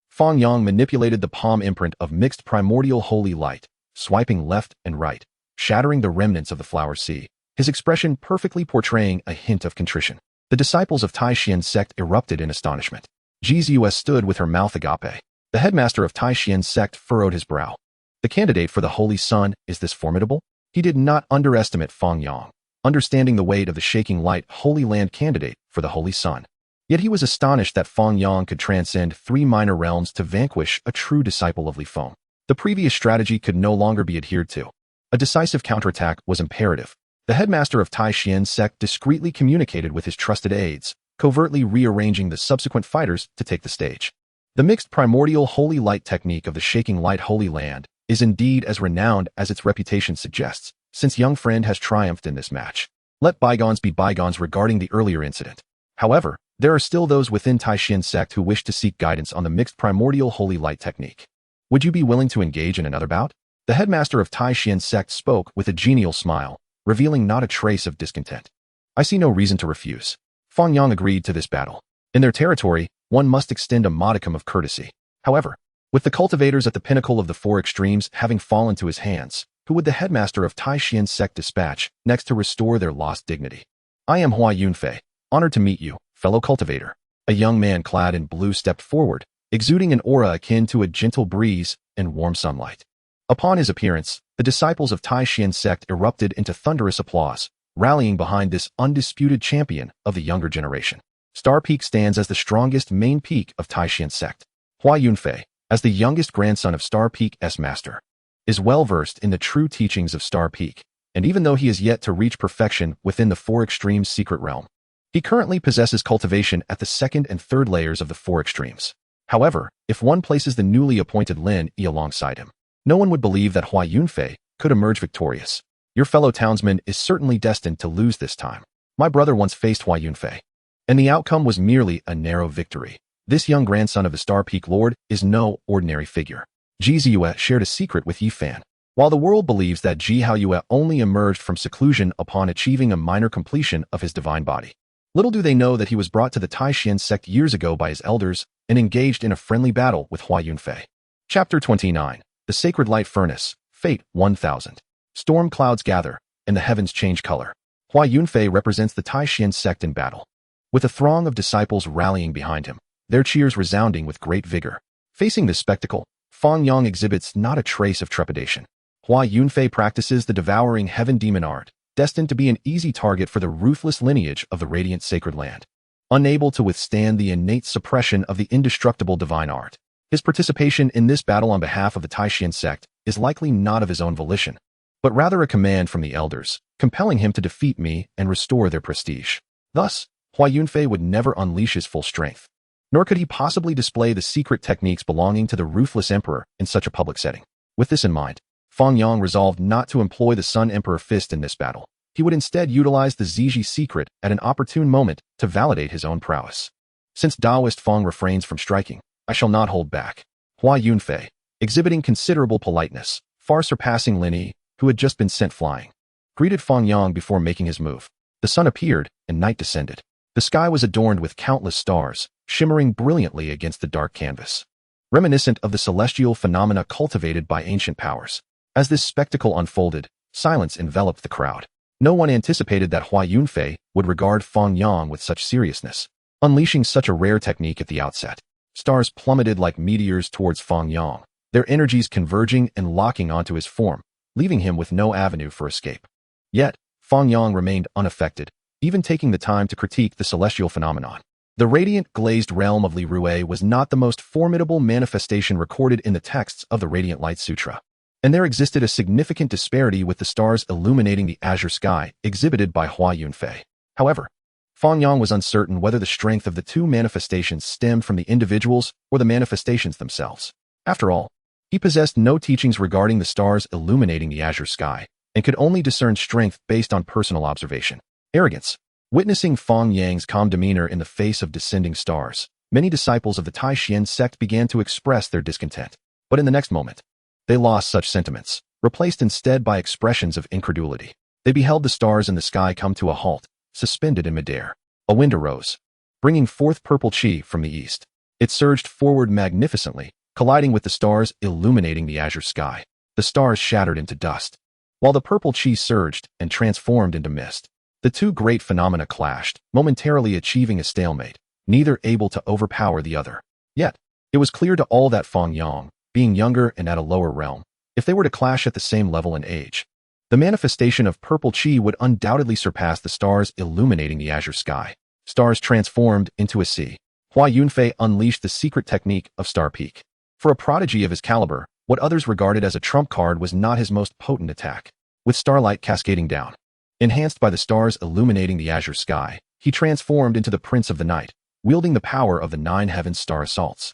Fang Yang manipulated the palm imprint of mixed primordial holy light, swiping left and right, shattering the remnants of the flower sea, his expression perfectly portraying a hint of contrition. The disciples of Taishan sect erupted in astonishment. Ji Ziyue stood with her mouth agape. The headmaster of Taishan sect furrowed his brow. The candidate for the Holy Sun, is this formidable? He did not underestimate Fang Yang, understanding the weight of the Shaking Light Holy Land candidate for the Holy Sun. Yet he was astonished that Fang Yang could transcend 3 minor realms to vanquish a true disciple of Li Feng. The previous strategy could no longer be adhered to. A decisive counterattack was imperative. The headmaster of Taishan sect discreetly communicated with his trusted aides, covertly rearranging the subsequent fighters to take the stage. The mixed primordial holy light technique of the Shaking Light Holy Land is indeed as renowned as its reputation suggests, since young friend has triumphed in this match. Let bygones be bygones regarding the earlier incident. However, there are still those within Taishan sect who wish to seek guidance on the mixed primordial holy light technique. Would you be willing to engage in another bout? The headmaster of Taishan sect spoke with a genial smile, revealing not a trace of discontent. I see no reason to refuse. Fang Yang agreed to this battle. In their territory, one must extend a modicum of courtesy. However, with the cultivators at the pinnacle of the four extremes having fallen to his hands, who would the headmaster of Tai Xian sect dispatch next to restore their lost dignity? I am Hua Yunfei, honored to meet you, fellow cultivator. A young man clad in blue stepped forward, exuding an aura akin to a gentle breeze and warm sunlight. Upon his appearance, the disciples of Tai Xian sect erupted into thunderous applause, rallying behind this undisputed champion of the younger generation. Star Peak stands as the strongest main peak of Tai Xian sect. Hua Yunfei, as the youngest grandson of Star Peak's master, is well-versed in the true teachings of Star Peak, and even though he is yet to reach perfection within the four extremes secret realm, he currently possesses cultivation at the second and third layers of the four extremes. However, if one places the newly appointed Lin Yi alongside him, no one would believe that Hua Yunfei could emerge victorious. Your fellow townsman is certainly destined to lose this time. My brother once faced Hua Yunfei, and the outcome was merely a narrow victory. This young grandson of the Star Peak Lord is no ordinary figure. Ji Ziyue shared a secret with Yi Fan. While the world believes that Ji Haoyue only emerged from seclusion upon achieving a minor completion of his divine body, little do they know that he was brought to the Tai Xian sect years ago by his elders and engaged in a friendly battle with Hua Yunfei. Chapter 29. The Sacred Light Furnace, Fate 1000. Storm clouds gather, and the heavens change color. Hua Yunfei represents the Tai Xian sect in battle, with a throng of disciples rallying behind him, their cheers resounding with great vigor. Facing this spectacle, Fang Yang exhibits not a trace of trepidation. Hua Yunfei practices the devouring heaven demon art, destined to be an easy target for the ruthless lineage of the radiant sacred land. Unable to withstand the innate suppression of the indestructible divine art, his participation in this battle on behalf of the Tai Xian sect is likely not of his own volition, but rather a command from the elders, compelling him to defeat me and restore their prestige. Thus, Hua Yunfei would never unleash his full strength, nor could he possibly display the secret techniques belonging to the ruthless emperor in such a public setting. With this in mind, Fang Yang resolved not to employ the Sun Emperor Fist in this battle. He would instead utilize the Ziji secret at an opportune moment to validate his own prowess. Since Taoist Fang refrains from striking, I shall not hold back. Hua Yunfei, exhibiting considerable politeness, far surpassing Lin Yi, who had just been sent flying, greeted Fang Yang before making his move. The sun appeared, and night descended. The sky was adorned with countless stars, shimmering brilliantly against the dark canvas, reminiscent of the celestial phenomena cultivated by ancient powers. As this spectacle unfolded, silence enveloped the crowd. No one anticipated that Hua Yunfei would regard Fang Yang with such seriousness, unleashing such a rare technique at the outset. Stars plummeted like meteors towards Fang Yang, their energies converging and locking onto his form, leaving him with no avenue for escape. Yet, Fang Yang remained unaffected, even taking the time to critique the celestial phenomenon. The radiant glazed realm of Li Rue was not the most formidable manifestation recorded in the texts of the Radiant Light Sutra, and there existed a significant disparity with the stars illuminating the azure sky exhibited by Hua Yunfei. However, Fang Yang was uncertain whether the strength of the two manifestations stemmed from the individuals or the manifestations themselves. After all, he possessed no teachings regarding the stars illuminating the azure sky, and could only discern strength based on personal observation. Arrogance. Witnessing Fang Yang's calm demeanor in the face of descending stars, many disciples of the Tai Xian sect began to express their discontent. But in the next moment, they lost such sentiments, replaced instead by expressions of incredulity. They beheld the stars in the sky come to a halt, suspended in midair. A wind arose, bringing forth purple chi from the east. It surged forward magnificently, colliding with the stars illuminating the azure sky. The stars shattered into dust, while the purple chi surged and transformed into mist. The two great phenomena clashed, momentarily achieving a stalemate, neither able to overpower the other. Yet, it was clear to all that Fang Yang, being younger and at a lower realm, if they were to clash at the same level in age, the manifestation of purple chi would undoubtedly surpass the stars illuminating the azure sky. Stars transformed into a sea. Hua Yunfei unleashed the secret technique of Star Peak. For a prodigy of his caliber, what others regarded as a trump card was not his most potent attack. With starlight cascading down, enhanced by the stars illuminating the azure sky, he transformed into the Prince of the Night, wielding the power of the 9 heavens star assaults.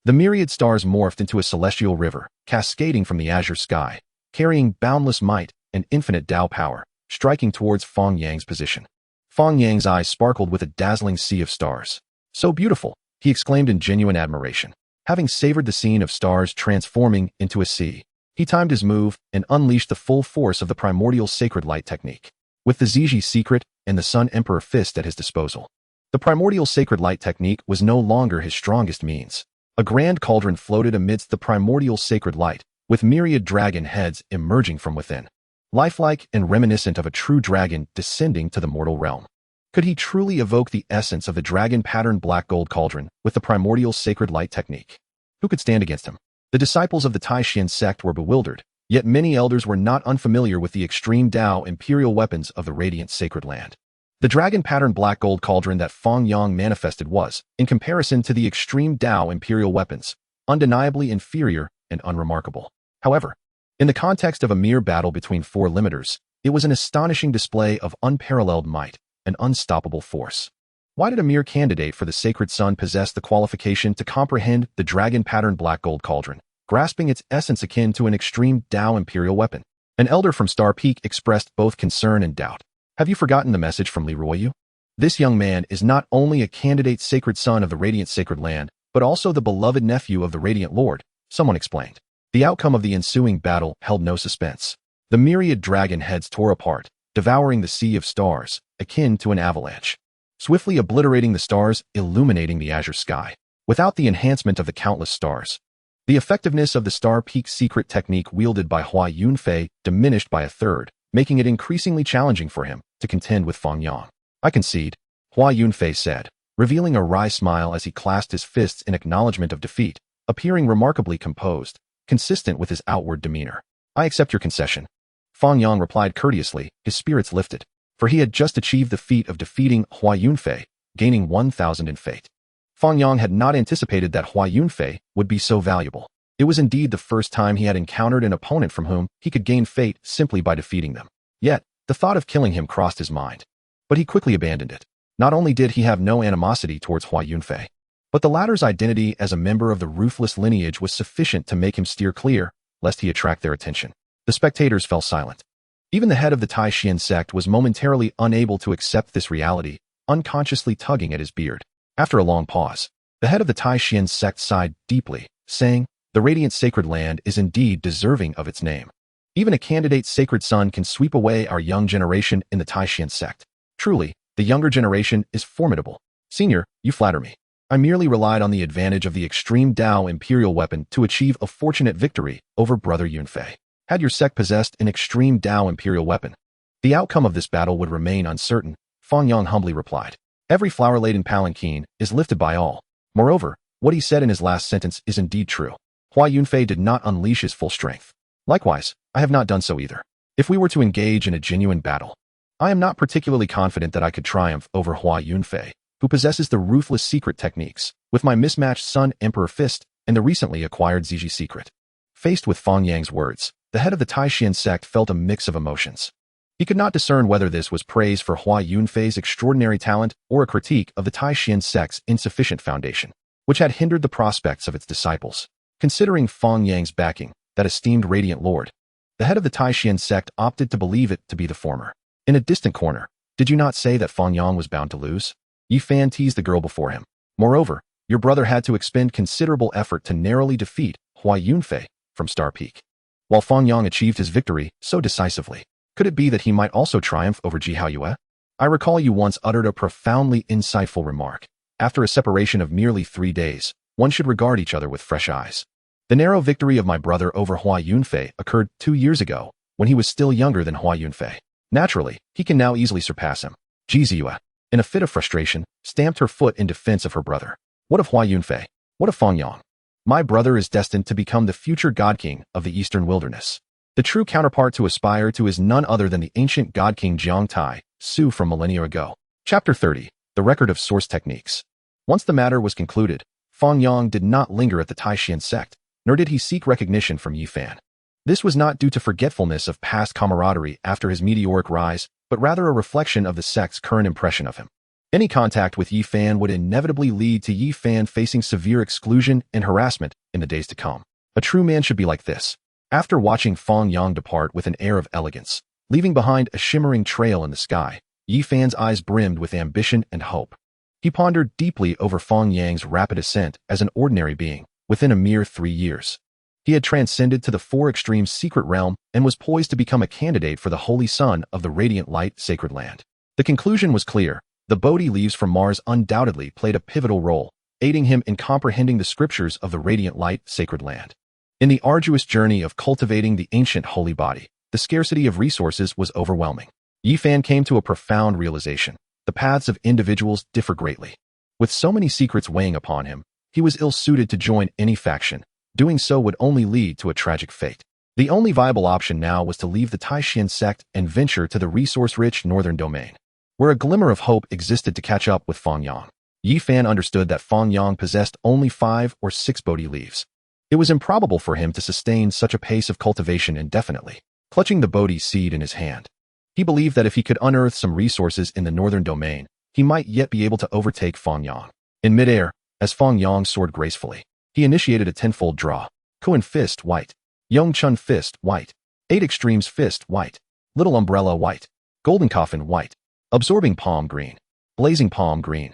The myriad stars morphed into a celestial river, cascading from the azure sky, carrying boundless might and infinite Tao power, striking towards Fang Yang's position. Fang Yang's eyes sparkled with a dazzling sea of stars. So beautiful, he exclaimed in genuine admiration. Having savored the scene of stars transforming into a sea, he timed his move and unleashed the full force of the primordial sacred light technique. with the Ziji secret and the Sun Emperor fist at his disposal. The primordial sacred light technique was no longer his strongest means. A grand cauldron floated amidst the primordial sacred light, with myriad dragon heads emerging from within, lifelike and reminiscent of a true dragon descending to the mortal realm. Could he truly evoke the essence of the dragon-patterned black gold cauldron with the primordial sacred light technique? Who could stand against him? The disciples of the Taishan sect were bewildered, yet many elders were not unfamiliar with the extreme Tao imperial weapons of the radiant sacred land. The dragon-patterned black gold cauldron that Fang Yang manifested was, in comparison to the extreme Tao imperial weapons, undeniably inferior and unremarkable. However, in the context of a mere battle between four limiters, it was an astonishing display of unparalleled might and unstoppable force. Why did a mere candidate for the sacred sun possess the qualification to comprehend the dragon-patterned black gold cauldron, grasping its essence akin to an extreme Tao imperial weapon? An elder from Star Peak expressed both concern and doubt. Have you forgotten the message from Leroyu? This young man is not only a candidate sacred son of the radiant sacred land, but also the beloved nephew of the radiant lord, someone explained. The outcome of the ensuing battle held no suspense. The myriad dragon heads tore apart, devouring the sea of stars, akin to an avalanche, swiftly obliterating the stars, illuminating the azure sky. Without the enhancement of the countless stars, the effectiveness of the Star Peak secret technique wielded by Hua Yunfei diminished by a third, making it increasingly challenging for him to contend with Fang Yang. I concede, Hua Yunfei said, revealing a wry smile as he clasped his fists in acknowledgement of defeat, appearing remarkably composed, consistent with his outward demeanor. I accept your concession. Fang Yang replied courteously, his spirits lifted, for he had just achieved the feat of defeating Hua Yunfei, gaining 1,000 in fate. Fang Yang had not anticipated that Hua Yunfei would be so valuable. It was indeed the first time he had encountered an opponent from whom he could gain fate simply by defeating them. Yet, the thought of killing him crossed his mind. But he quickly abandoned it. Not only did he have no animosity towards Hua Yunfei, but the latter's identity as a member of the ruthless lineage was sufficient to make him steer clear, lest he attract their attention. The spectators fell silent. Even the head of the Taishan sect was momentarily unable to accept this reality, unconsciously tugging at his beard. After a long pause, the head of the Taishan sect sighed deeply, saying, "The radiant sacred land is indeed deserving of its name. Even a candidate sacred son can sweep away our young generation in the Taishan sect. Truly, the younger generation is formidable. Senior, you flatter me. I merely relied on the advantage of the extreme Tao imperial weapon to achieve a fortunate victory over Brother Yunfei. Had your sect possessed an extreme Tao imperial weapon, the outcome of this battle would remain uncertain," Fang Yang humbly replied. Every flower-laden palanquin is lifted by all. Moreover, what he said in his last sentence is indeed true. Hua Yunfei did not unleash his full strength. Likewise, I have not done so either. If we were to engage in a genuine battle, I am not particularly confident that I could triumph over Hua Yunfei, who possesses the ruthless secret techniques, with my mismatched Sun Emperor fist and the recently acquired Ziji secret. Faced with Fang Yang's words, the head of the Taishan sect felt a mix of emotions. He could not discern whether this was praise for Hua Yunfei's extraordinary talent or a critique of the Taishan sect's insufficient foundation, which had hindered the prospects of its disciples. Considering Fang Yang's backing, that esteemed radiant lord, the head of the Taishan sect opted to believe it to be the former. In a distant corner, did you not say that Fang Yang was bound to lose? Yi Fan teased the girl before him. Moreover, your brother had to expend considerable effort to narrowly defeat Hua Yunfei from Star Peak. While Fang Yang achieved his victory so decisively, could it be that he might also triumph over Ji Haoyue? I recall you once uttered a profoundly insightful remark. After a separation of merely 3 days, one should regard each other with fresh eyes. The narrow victory of my brother over Hua Yunfei occurred 2 years ago, when he was still younger than Hua Yunfei. Naturally, he can now easily surpass him. Ji Ziyue, in a fit of frustration, stamped her foot in defense of her brother. What of Hua Yunfei? What of Fang Yang? My brother is destined to become the future God King of the Eastern Wilderness. The true counterpart to aspire to is none other than the ancient God King Jiang Tai, Su from millennia ago. Chapter 30. The Record of Source Techniques. Once the matter was concluded, Fang Yang did not linger at the Taishan sect, nor did he seek recognition from Yi Fan. This was not due to forgetfulness of past camaraderie after his meteoric rise, but rather a reflection of the sect's current impression of him. Any contact with Yi Fan would inevitably lead to Yi Fan facing severe exclusion and harassment in the days to come. A true man should be like this. After watching Fang Yang depart with an air of elegance, leaving behind a shimmering trail in the sky, Yi Fan's eyes brimmed with ambition and hope. He pondered deeply over Fang Yang's rapid ascent as an ordinary being within a mere 3 years. He had transcended to the Four Extremes secret realm and was poised to become a candidate for the holy son of the radiant light sacred land. The conclusion was clear. The Bodhi leaves from Mars undoubtedly played a pivotal role, aiding him in comprehending the scriptures of the radiant light sacred land. In the arduous journey of cultivating the ancient holy body, the scarcity of resources was overwhelming. Yifan came to a profound realization. The paths of individuals differ greatly. With so many secrets weighing upon him, he was ill-suited to join any faction. Doing so would only lead to a tragic fate. The only viable option now was to leave the Taishan sect and venture to the resource-rich northern domain, where a glimmer of hope existed to catch up with Fang Yang. Yifan understood that Fang Yang possessed only 5 or 6 Bodhi leaves. It was improbable for him to sustain such a pace of cultivation indefinitely. Clutching the Bodhi seed in his hand, he believed that if he could unearth some resources in the northern domain, he might yet be able to overtake Fang Yang. In midair, as Fang Yang soared gracefully, he initiated a 10-fold draw. Kuan fist white, Yongchun fist white, 8 extremes fist white, little umbrella white, golden coffin white, absorbing palm green, blazing palm green,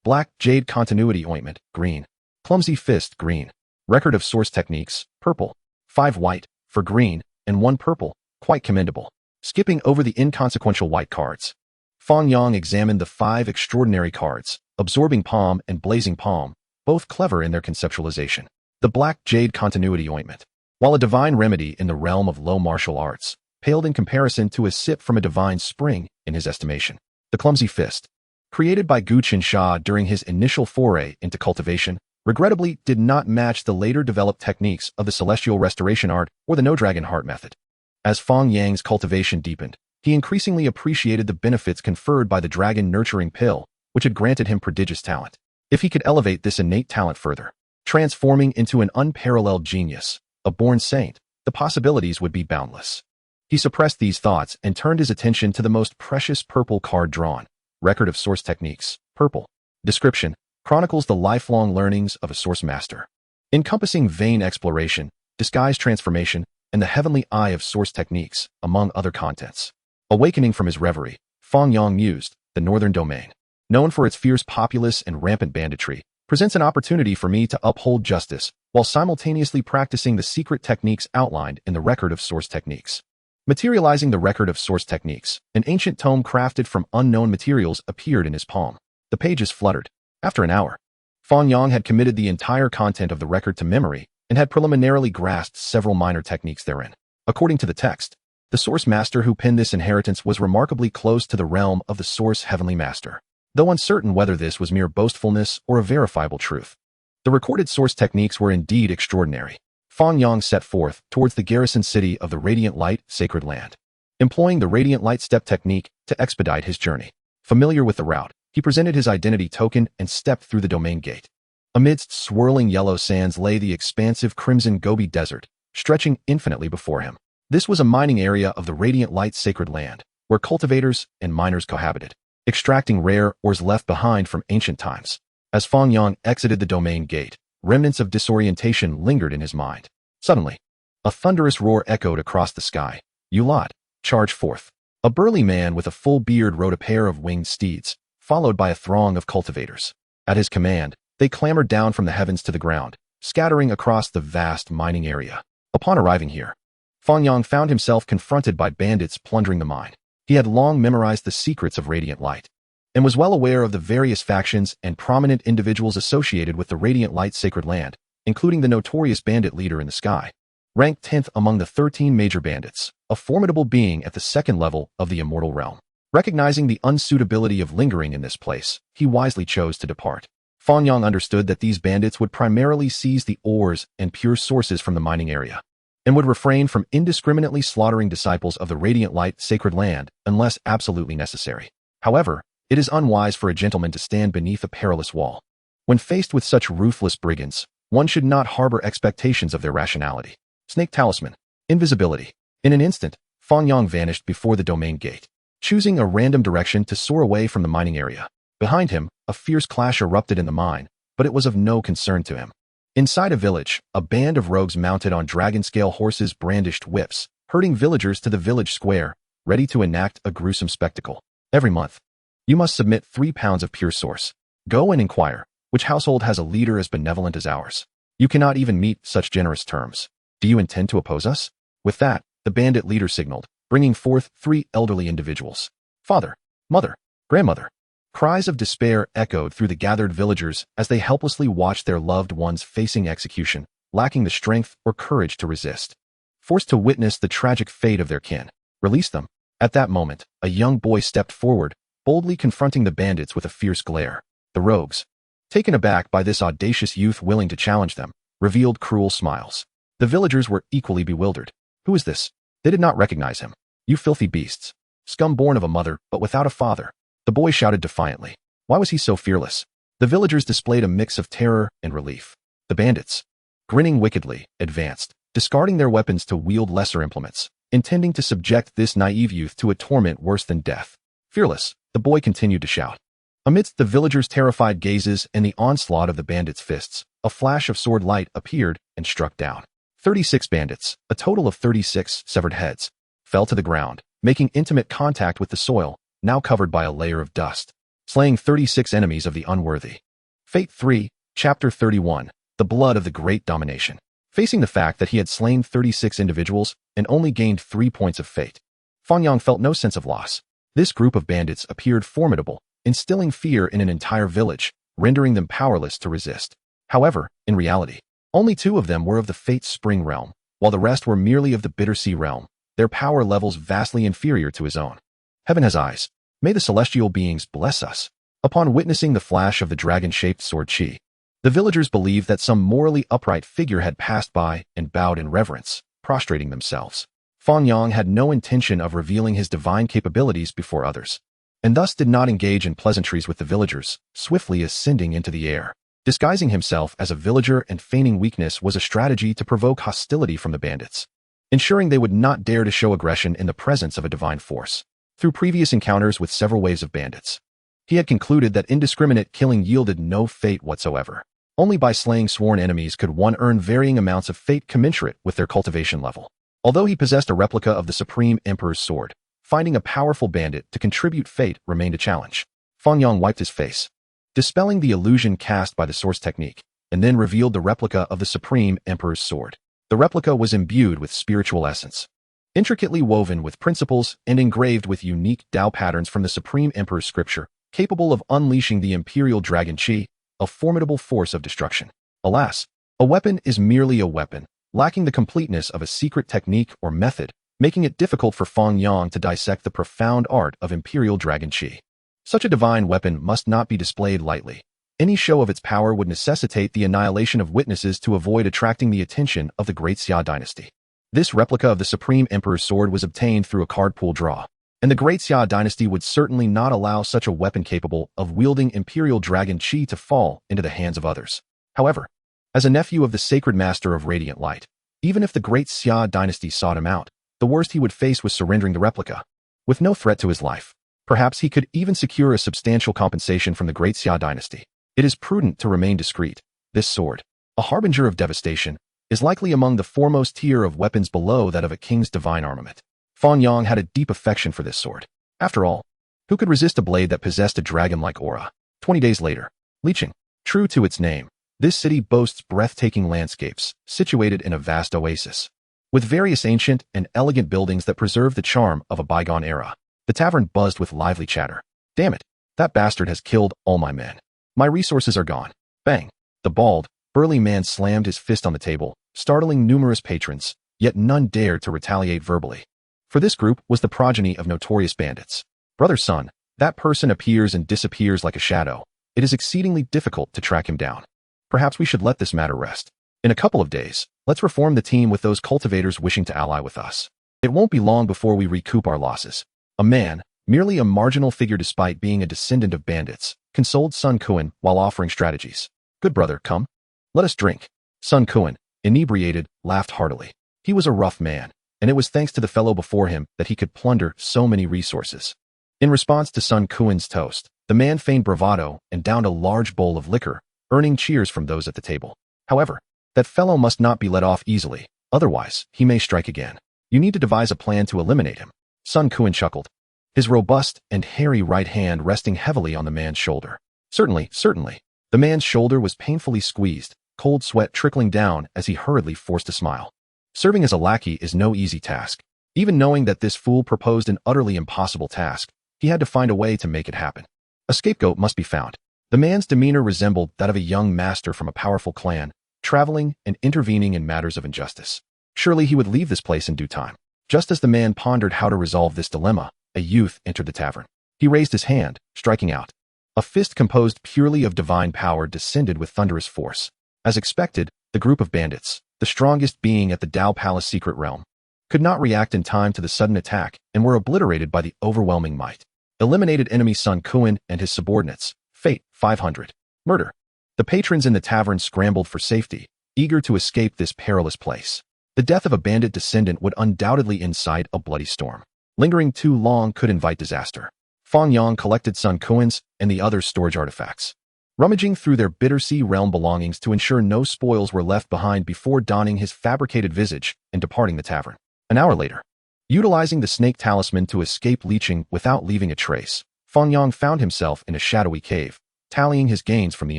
black jade continuity ointment green, clumsy fist green, record of source techniques purple, 5 white for green and 1 purple, quite commendable. Skipping over the inconsequential white cards, Fang Yang examined the 5 extraordinary cards, absorbing palm and blazing palm, both clever in their conceptualization. The black jade continuity ointment, while a divine remedy in the realm of low martial arts, paled in comparison to a sip from a divine spring in his estimation. The clumsy fist, created by Gu Qinsha during his initial foray into cultivation, regrettably did not match the later developed techniques of the celestial restoration art or the no-dragon heart method. As Fang Yang's cultivation deepened, he increasingly appreciated the benefits conferred by the dragon nurturing pill, which had granted him prodigious talent. If he could elevate this innate talent further, transforming into an unparalleled genius, a born saint, the possibilities would be boundless. He suppressed these thoughts and turned his attention to the most precious purple card drawn. Record of source techniques, purple. Description, chronicles the lifelong learnings of a source master, encompassing vain exploration, disguise transformation, and the heavenly eye of source techniques, among other contents. Awakening from his reverie, Fang Yang mused, the northern domain, known for its fierce populace and rampant banditry, presents an opportunity for me to uphold justice while simultaneously practicing the secret techniques outlined in the record of source techniques. Materializing the record of source techniques, an ancient tome crafted from unknown materials appeared in his palm. The pages fluttered. After an hour, Fang Yang had committed the entire content of the record to memory and had preliminarily grasped several minor techniques therein. According to the text, the source master who penned this inheritance was remarkably close to the realm of the source heavenly master, though uncertain whether this was mere boastfulness or a verifiable truth. The recorded source techniques were indeed extraordinary. Fang Yang set forth towards the garrison city of the Radiant Light Sacred Land, employing the Radiant Light Step technique to expedite his journey. Familiar with the route, he presented his identity token and stepped through the domain gate. Amidst swirling yellow sands lay the expansive crimson Gobi Desert, stretching infinitely before him. This was a mining area of the Radiant Light Sacred Land, where cultivators and miners cohabited, extracting rare ores left behind from ancient times. As Fang Yang exited the domain gate, remnants of disorientation lingered in his mind. Suddenly, a thunderous roar echoed across the sky. "You lot, charge forth." A burly man with a full beard rode a pair of winged steeds, followed by a throng of cultivators. At his command, they clambered down from the heavens to the ground, scattering across the vast mining area. Upon arriving here, Fang Yang found himself confronted by bandits plundering the mine. He had long memorized the secrets of Radiant Light, and was well aware of the various factions and prominent individuals associated with the Radiant Light Sacred Land, including the notorious bandit leader in the sky, ranked 10th among the 13 major bandits, a formidable being at the second level of the Immortal realm. Recognizing the unsuitability of lingering in this place, he wisely chose to depart. Fang Yang understood that these bandits would primarily seize the ores and pure sources from the mining area, and would refrain from indiscriminately slaughtering disciples of the Radiant Light Sacred Land unless absolutely necessary. However, it is unwise for a gentleman to stand beneath a perilous wall. When faced with such ruthless brigands, one should not harbor expectations of their rationality. Snake Talisman. Invisibility. In an instant, Fang Yang vanished before the domain gate, choosing a random direction to soar away from the mining area. Behind him, a fierce clash erupted in the mine, but it was of no concern to him. Inside a village, a band of rogues mounted on dragon-scale horses brandished whips, herding villagers to the village square, ready to enact a gruesome spectacle. Every month, you must submit 3 pounds of pure source. Go and inquire, which household has a leader as benevolent as ours? You cannot even meet such generous terms. Do you intend to oppose us? With that, the bandit leader signaled, bringing forth 3 elderly individuals. Father, mother, grandmother. Cries of despair echoed through the gathered villagers as they helplessly watched their loved ones facing execution, lacking the strength or courage to resist. Forced to witness the tragic fate of their kin. Release them. At that moment, a young boy stepped forward, boldly confronting the bandits with a fierce glare. The rogues, taken aback by this audacious youth willing to challenge them, revealed cruel smiles. The villagers were equally bewildered. Who is this? They did not recognize him. You filthy beasts. Scum born of a mother, but without a father. The boy shouted defiantly. Why was he so fearless? The villagers displayed a mix of terror and relief. The bandits, grinning wickedly, advanced, discarding their weapons to wield lesser implements, intending to subject this naive youth to a torment worse than death. Fearless, the boy continued to shout. Amidst the villagers' terrified gazes and the onslaught of the bandits' fists, a flash of sword light appeared and struck down. 36 bandits, a total of 36 severed heads, fell to the ground, making intimate contact with the soil, now covered by a layer of dust, slaying 36 enemies of the unworthy. Fate 3, Chapter 31, The Blood of the Great Domination. Facing the fact that he had slain 36 individuals and only gained 3 points of fate, Fang Yang felt no sense of loss. This group of bandits appeared formidable, instilling fear in an entire village, rendering them powerless to resist. However, in reality, only 2 of them were of the Fate Spring realm, while the rest were merely of the Bitter Sea realm, their power levels vastly inferior to his own. Heaven has eyes. May the celestial beings bless us. Upon witnessing the flash of the dragon-shaped sword chi, the villagers believed that some morally upright figure had passed by and bowed in reverence, prostrating themselves. Fang Yang had no intention of revealing his divine capabilities before others, and thus did not engage in pleasantries with the villagers, swiftly ascending into the air. Disguising himself as a villager and feigning weakness was a strategy to provoke hostility from the bandits, ensuring they would not dare to show aggression in the presence of a divine force. Through previous encounters with several waves of bandits, he had concluded that indiscriminate killing yielded no fate whatsoever. Only by slaying sworn enemies could one earn varying amounts of fate commensurate with their cultivation level. Although he possessed a replica of the Supreme Emperor's sword, finding a powerful bandit to contribute fate remained a challenge. Fang Yang wiped his face, dispelling the illusion cast by the source technique, and then revealed the replica of the Supreme Emperor's sword. The replica was imbued with spiritual essence, intricately woven with principles and engraved with unique Tao patterns from the Supreme Emperor's scripture, capable of unleashing the Imperial Dragon Chi, a formidable force of destruction. Alas, a weapon is merely a weapon, lacking the completeness of a secret technique or method, making it difficult for Fang Yang to dissect the profound art of Imperial Dragon Chi. Such a divine weapon must not be displayed lightly. Any show of its power would necessitate the annihilation of witnesses to avoid attracting the attention of the Great Xia dynasty. This replica of the Supreme Emperor's sword was obtained through a card pool draw, and the Great Xia dynasty would certainly not allow such a weapon capable of wielding Imperial Dragon Chi to fall into the hands of others. However, as a nephew of the Sacred Master of Radiant Light, even if the Great Xia dynasty sought him out, the worst he would face was surrendering the replica, with no threat to his life. Perhaps he could even secure a substantial compensation from the Great Xia dynasty. It is prudent to remain discreet. This sword, a harbinger of devastation, is likely among the foremost tier of weapons below that of a king's divine armament. Fang Yang had a deep affection for this sword. After all, who could resist a blade that possessed a dragon-like aura? 20 days later, Licheng. True to its name, this city boasts breathtaking landscapes, situated in a vast oasis, with various ancient and elegant buildings that preserve the charm of a bygone era. The tavern buzzed with lively chatter. Damn it, that bastard has killed all my men. My resources are gone. Bang! The bald, burly man slammed his fist on the table, startling numerous patrons, yet none dared to retaliate verbally. For this group was the progeny of notorious bandits. Brother Sun, that person appears and disappears like a shadow. It is exceedingly difficult to track him down. Perhaps we should let this matter rest. In a couple of days, let's reform the team with those cultivators wishing to ally with us. It won't be long before we recoup our losses. A man, merely a marginal figure despite being a descendant of bandits, consoled Sun Kuan while offering strategies. Good brother, come. Let us drink. Sun Kuan, inebriated, laughed heartily. He was a rough man, and it was thanks to the fellow before him that he could plunder so many resources. In response to Sun Kuan's toast, the man feigned bravado and downed a large bowl of liquor, earning cheers from those at the table. However, that fellow must not be let off easily, otherwise he may strike again. You need to devise a plan to eliminate him. Sun Kuan chuckled, his robust and hairy right hand resting heavily on the man's shoulder. Certainly, certainly. The man's shoulder was painfully squeezed, cold sweat trickling down as he hurriedly forced a smile. Serving as a lackey is no easy task. Even knowing that this fool proposed an utterly impossible task, he had to find a way to make it happen. A scapegoat must be found. The man's demeanor resembled that of a young master from a powerful clan, traveling and intervening in matters of injustice. Surely he would leave this place in due time. Just as the man pondered how to resolve this dilemma, a youth entered the tavern. He raised his hand, striking out. A fist composed purely of divine power descended with thunderous force. As expected, the group of bandits, the strongest being at the Dao Palace secret realm, could not react in time to the sudden attack and were obliterated by the overwhelming might. Eliminated enemy Sun Kuan and his subordinates. Fate, 500. Murder. The patrons in the tavern scrambled for safety, eager to escape this perilous place. The death of a bandit descendant would undoubtedly incite a bloody storm. Lingering too long could invite disaster. Fang Yang collected Sun Kuan's and the others' storage artifacts, rummaging through their Bittersea realm belongings to ensure no spoils were left behind before donning his fabricated visage and departing the tavern. An hour later, utilizing the snake talisman to escape leeching without leaving a trace, Fang Yang found himself in a shadowy cave, tallying his gains from the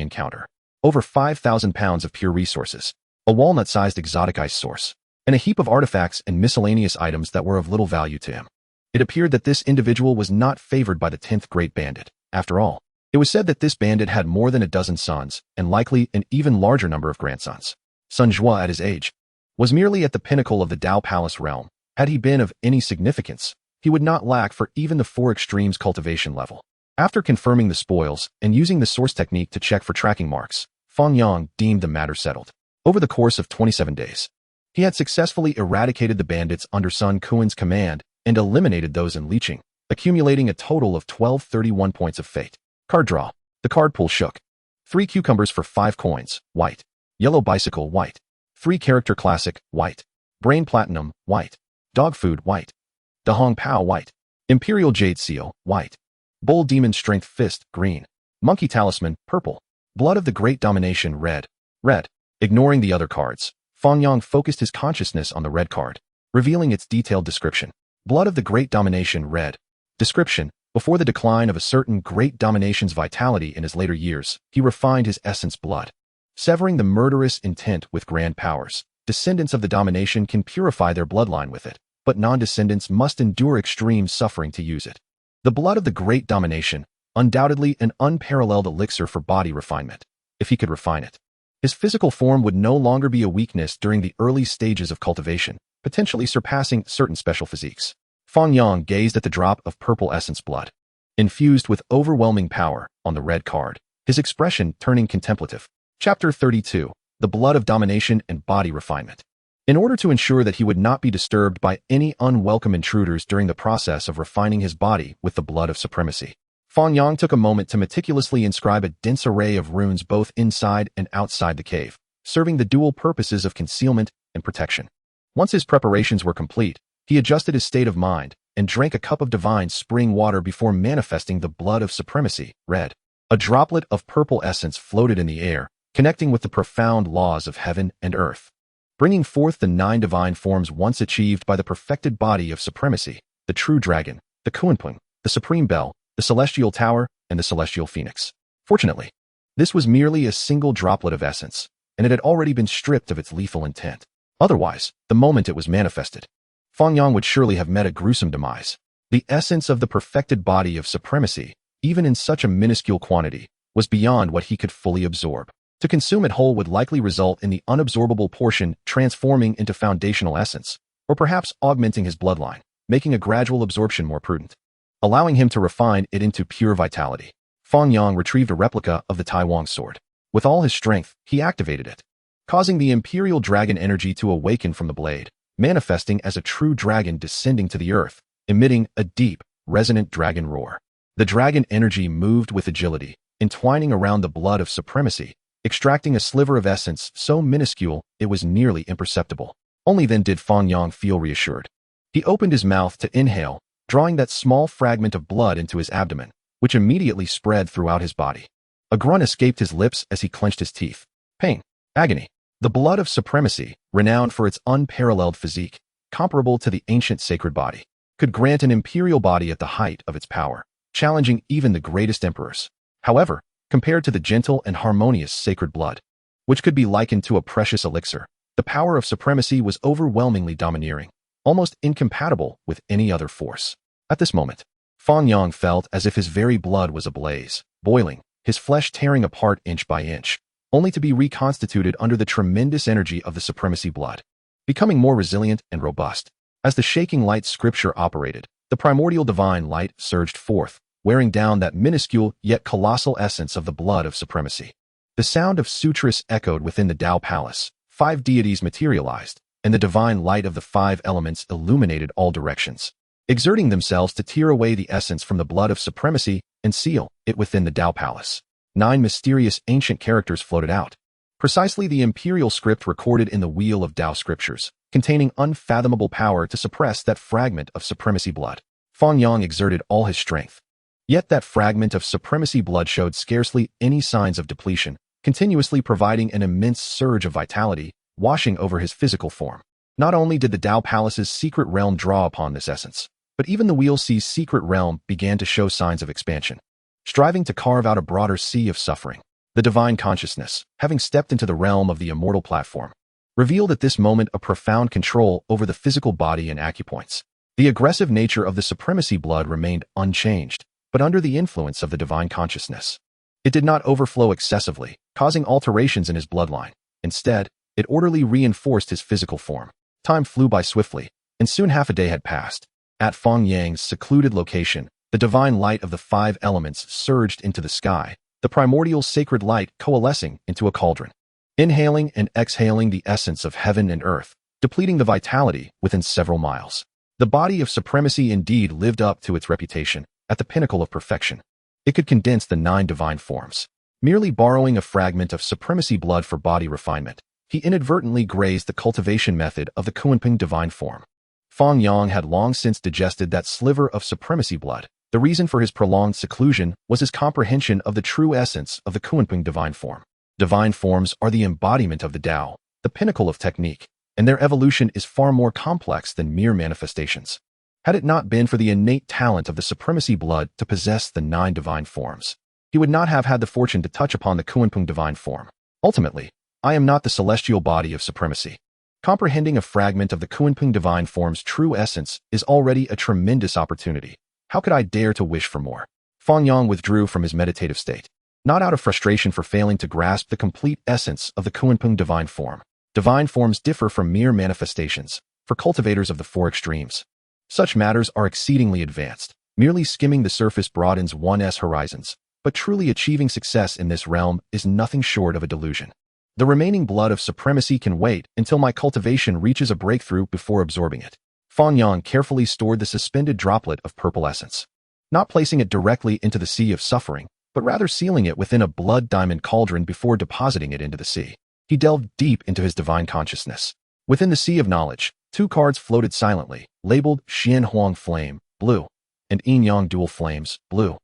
encounter. Over 5,000 pounds of pure resources, a walnut-sized exotic ice source, and a heap of artifacts and miscellaneous items that were of little value to him. It appeared that this individual was not favored by the 10th great bandit. After all, it was said that this bandit had more than a dozen sons, and likely an even larger number of grandsons. Sun Zhua, at his age, was merely at the pinnacle of the Dao Palace realm. Had he been of any significance, he would not lack for even the 4 extremes cultivation level. After confirming the spoils and using the source technique to check for tracking marks, Fang Yang deemed the matter settled. Over the course of 27 days, he had successfully eradicated the bandits under Sun Kuan's command and eliminated those in leeching, accumulating a total of 1231 points of fate. Card draw. The card pool shook. 3 cucumbers for 5 coins, white. Yellow bicycle, white. 3 character classic, white. Brain platinum, white. Dog food, white. Dahong Pao, white. Imperial jade seal, white. Bull demon strength fist, green. Monkey talisman, purple. Blood of the great domination, red. Red. Ignoring the other cards, Fang Yang focused his consciousness on the red card, revealing its detailed description. Blood of the great domination, red. Description. Before the decline of a certain great domination's vitality in his later years, he refined his essence blood. Severing the murderous intent with grand powers, descendants of the domination can purify their bloodline with it, but non-descendants must endure extreme suffering to use it. The blood of the great domination, undoubtedly an unparalleled elixir for body refinement, if he could refine it. His physical form would no longer be a weakness during the early stages of cultivation, potentially surpassing certain special physiques. Fang Yang gazed at the drop of purple essence blood, infused with overwhelming power, on the red card, his expression turning contemplative. Chapter 32. The Blood of Domination and Body Refinement. In order to ensure that he would not be disturbed by any unwelcome intruders during the process of refining his body with the blood of supremacy, Fang Yang took a moment to meticulously inscribe a dense array of runes both inside and outside the cave, serving the dual purposes of concealment and protection. Once his preparations were complete, he adjusted his state of mind and drank a cup of divine spring water before manifesting the blood of supremacy, red. A droplet of purple essence floated in the air, connecting with the profound laws of heaven and earth, bringing forth the 9 divine forms once achieved by the perfected body of supremacy, the true dragon, the Kuanping, the supreme bell, the celestial tower, and the celestial phoenix. Fortunately, this was merely a single droplet of essence, and it had already been stripped of its lethal intent. Otherwise, the moment it was manifested, Fang Yang would surely have met a gruesome demise. The essence of the perfected body of supremacy, even in such a minuscule quantity, was beyond what he could fully absorb. To consume it whole would likely result in the unabsorbable portion transforming into foundational essence, or perhaps augmenting his bloodline, making a gradual absorption more prudent, allowing him to refine it into pure vitality. Fang Yang retrieved a replica of the Tai Wang sword. With all his strength, he activated it, causing the imperial dragon energy to awaken from the blade, manifesting as a true dragon descending to the earth, emitting a deep, resonant dragon roar. The dragon energy moved with agility, entwining around the blood of supremacy, extracting a sliver of essence so minuscule it was nearly imperceptible. Only then did Fang Yang feel reassured. He opened his mouth to inhale, drawing that small fragment of blood into his abdomen, which immediately spread throughout his body. A grunt escaped his lips as he clenched his teeth. Pain. Agony. The blood of supremacy, renowned for its unparalleled physique, comparable to the ancient sacred body, could grant an imperial body at the height of its power, challenging even the greatest emperors. However, compared to the gentle and harmonious sacred blood, which could be likened to a precious elixir, The power of supremacy was overwhelmingly domineering, almost incompatible with any other force. At this moment, Fang Yang felt as if his very blood was ablaze, boiling, his flesh tearing apart inch by inch, only to be reconstituted under the tremendous energy of the supremacy blood, becoming more resilient and robust. As the shaking light scripture operated, the primordial divine light surged forth, wearing down that minuscule yet colossal essence of the blood of supremacy. The sound of sutras echoed within the Tao Palace, 5 deities materialized, and the divine light of the 5 elements illuminated all directions, exerting themselves to tear away the essence from the blood of supremacy and seal it within the Tao Palace. 9 mysterious ancient characters floated out, precisely the imperial script recorded in the Wheel of Tao scriptures, containing unfathomable power to suppress that fragment of supremacy blood. Fang Yang exerted all his strength. Yet that fragment of supremacy blood showed scarcely any signs of depletion, continuously providing an immense surge of vitality, washing over his physical form. Not only did the Tao Palace's secret realm draw upon this essence, but even the Wheel Sea's secret realm began to show signs of expansion, striving to carve out a broader sea of suffering. The divine consciousness, having stepped into the realm of the immortal platform, revealed at this moment a profound control over the physical body and acupoints. The aggressive nature of the supremacy blood remained unchanged, but under the influence of the divine consciousness, it did not overflow excessively, causing alterations in his bloodline. Instead, it orderly reinforced his physical form. Time flew by swiftly, and soon half a day had passed. At Fang Yang's secluded location, the divine light of the 5 elements surged into the sky, the primordial sacred light coalescing into a cauldron, inhaling and exhaling the essence of heaven and earth, depleting the vitality within several miles. The body of supremacy indeed lived up to its reputation, at the pinnacle of perfection. It could condense the 9 divine forms. Merely borrowing a fragment of supremacy blood for body refinement, he inadvertently grazed the cultivation method of the Kunpeng divine form. Fang Yang had long since digested that sliver of supremacy blood. The reason for his prolonged seclusion was his comprehension of the true essence of the Kunpeng divine form. Divine forms are the embodiment of the Tao, the pinnacle of technique, and their evolution is far more complex than mere manifestations. Had it not been for the innate talent of the supremacy blood to possess the 9 divine forms, he would not have had the fortune to touch upon the Kunpeng divine form. Ultimately, I am not the celestial body of supremacy. Comprehending a fragment of the Kunpeng divine form's true essence is already a tremendous opportunity. How could I dare to wish for more? Fang Yang withdrew from his meditative state, not out of frustration for failing to grasp the complete essence of the Kunpeng divine form. Divine forms differ from mere manifestations, for cultivators of the 4 extremes. Such matters are exceedingly advanced. Merely skimming the surface broadens one's horizons, but truly achieving success in this realm is nothing short of a delusion. The remaining blood of supremacy can wait until my cultivation reaches a breakthrough before absorbing it. Fang Yang carefully stored the suspended droplet of purple essence, not placing it directly into the sea of suffering, but rather sealing it within a blood diamond cauldron before depositing it into the sea. He delved deep into his divine consciousness. Within the sea of knowledge, 2 cards floated silently, labeled Xian Huang Flame, blue, and Yin Yang Dual Flames, blue.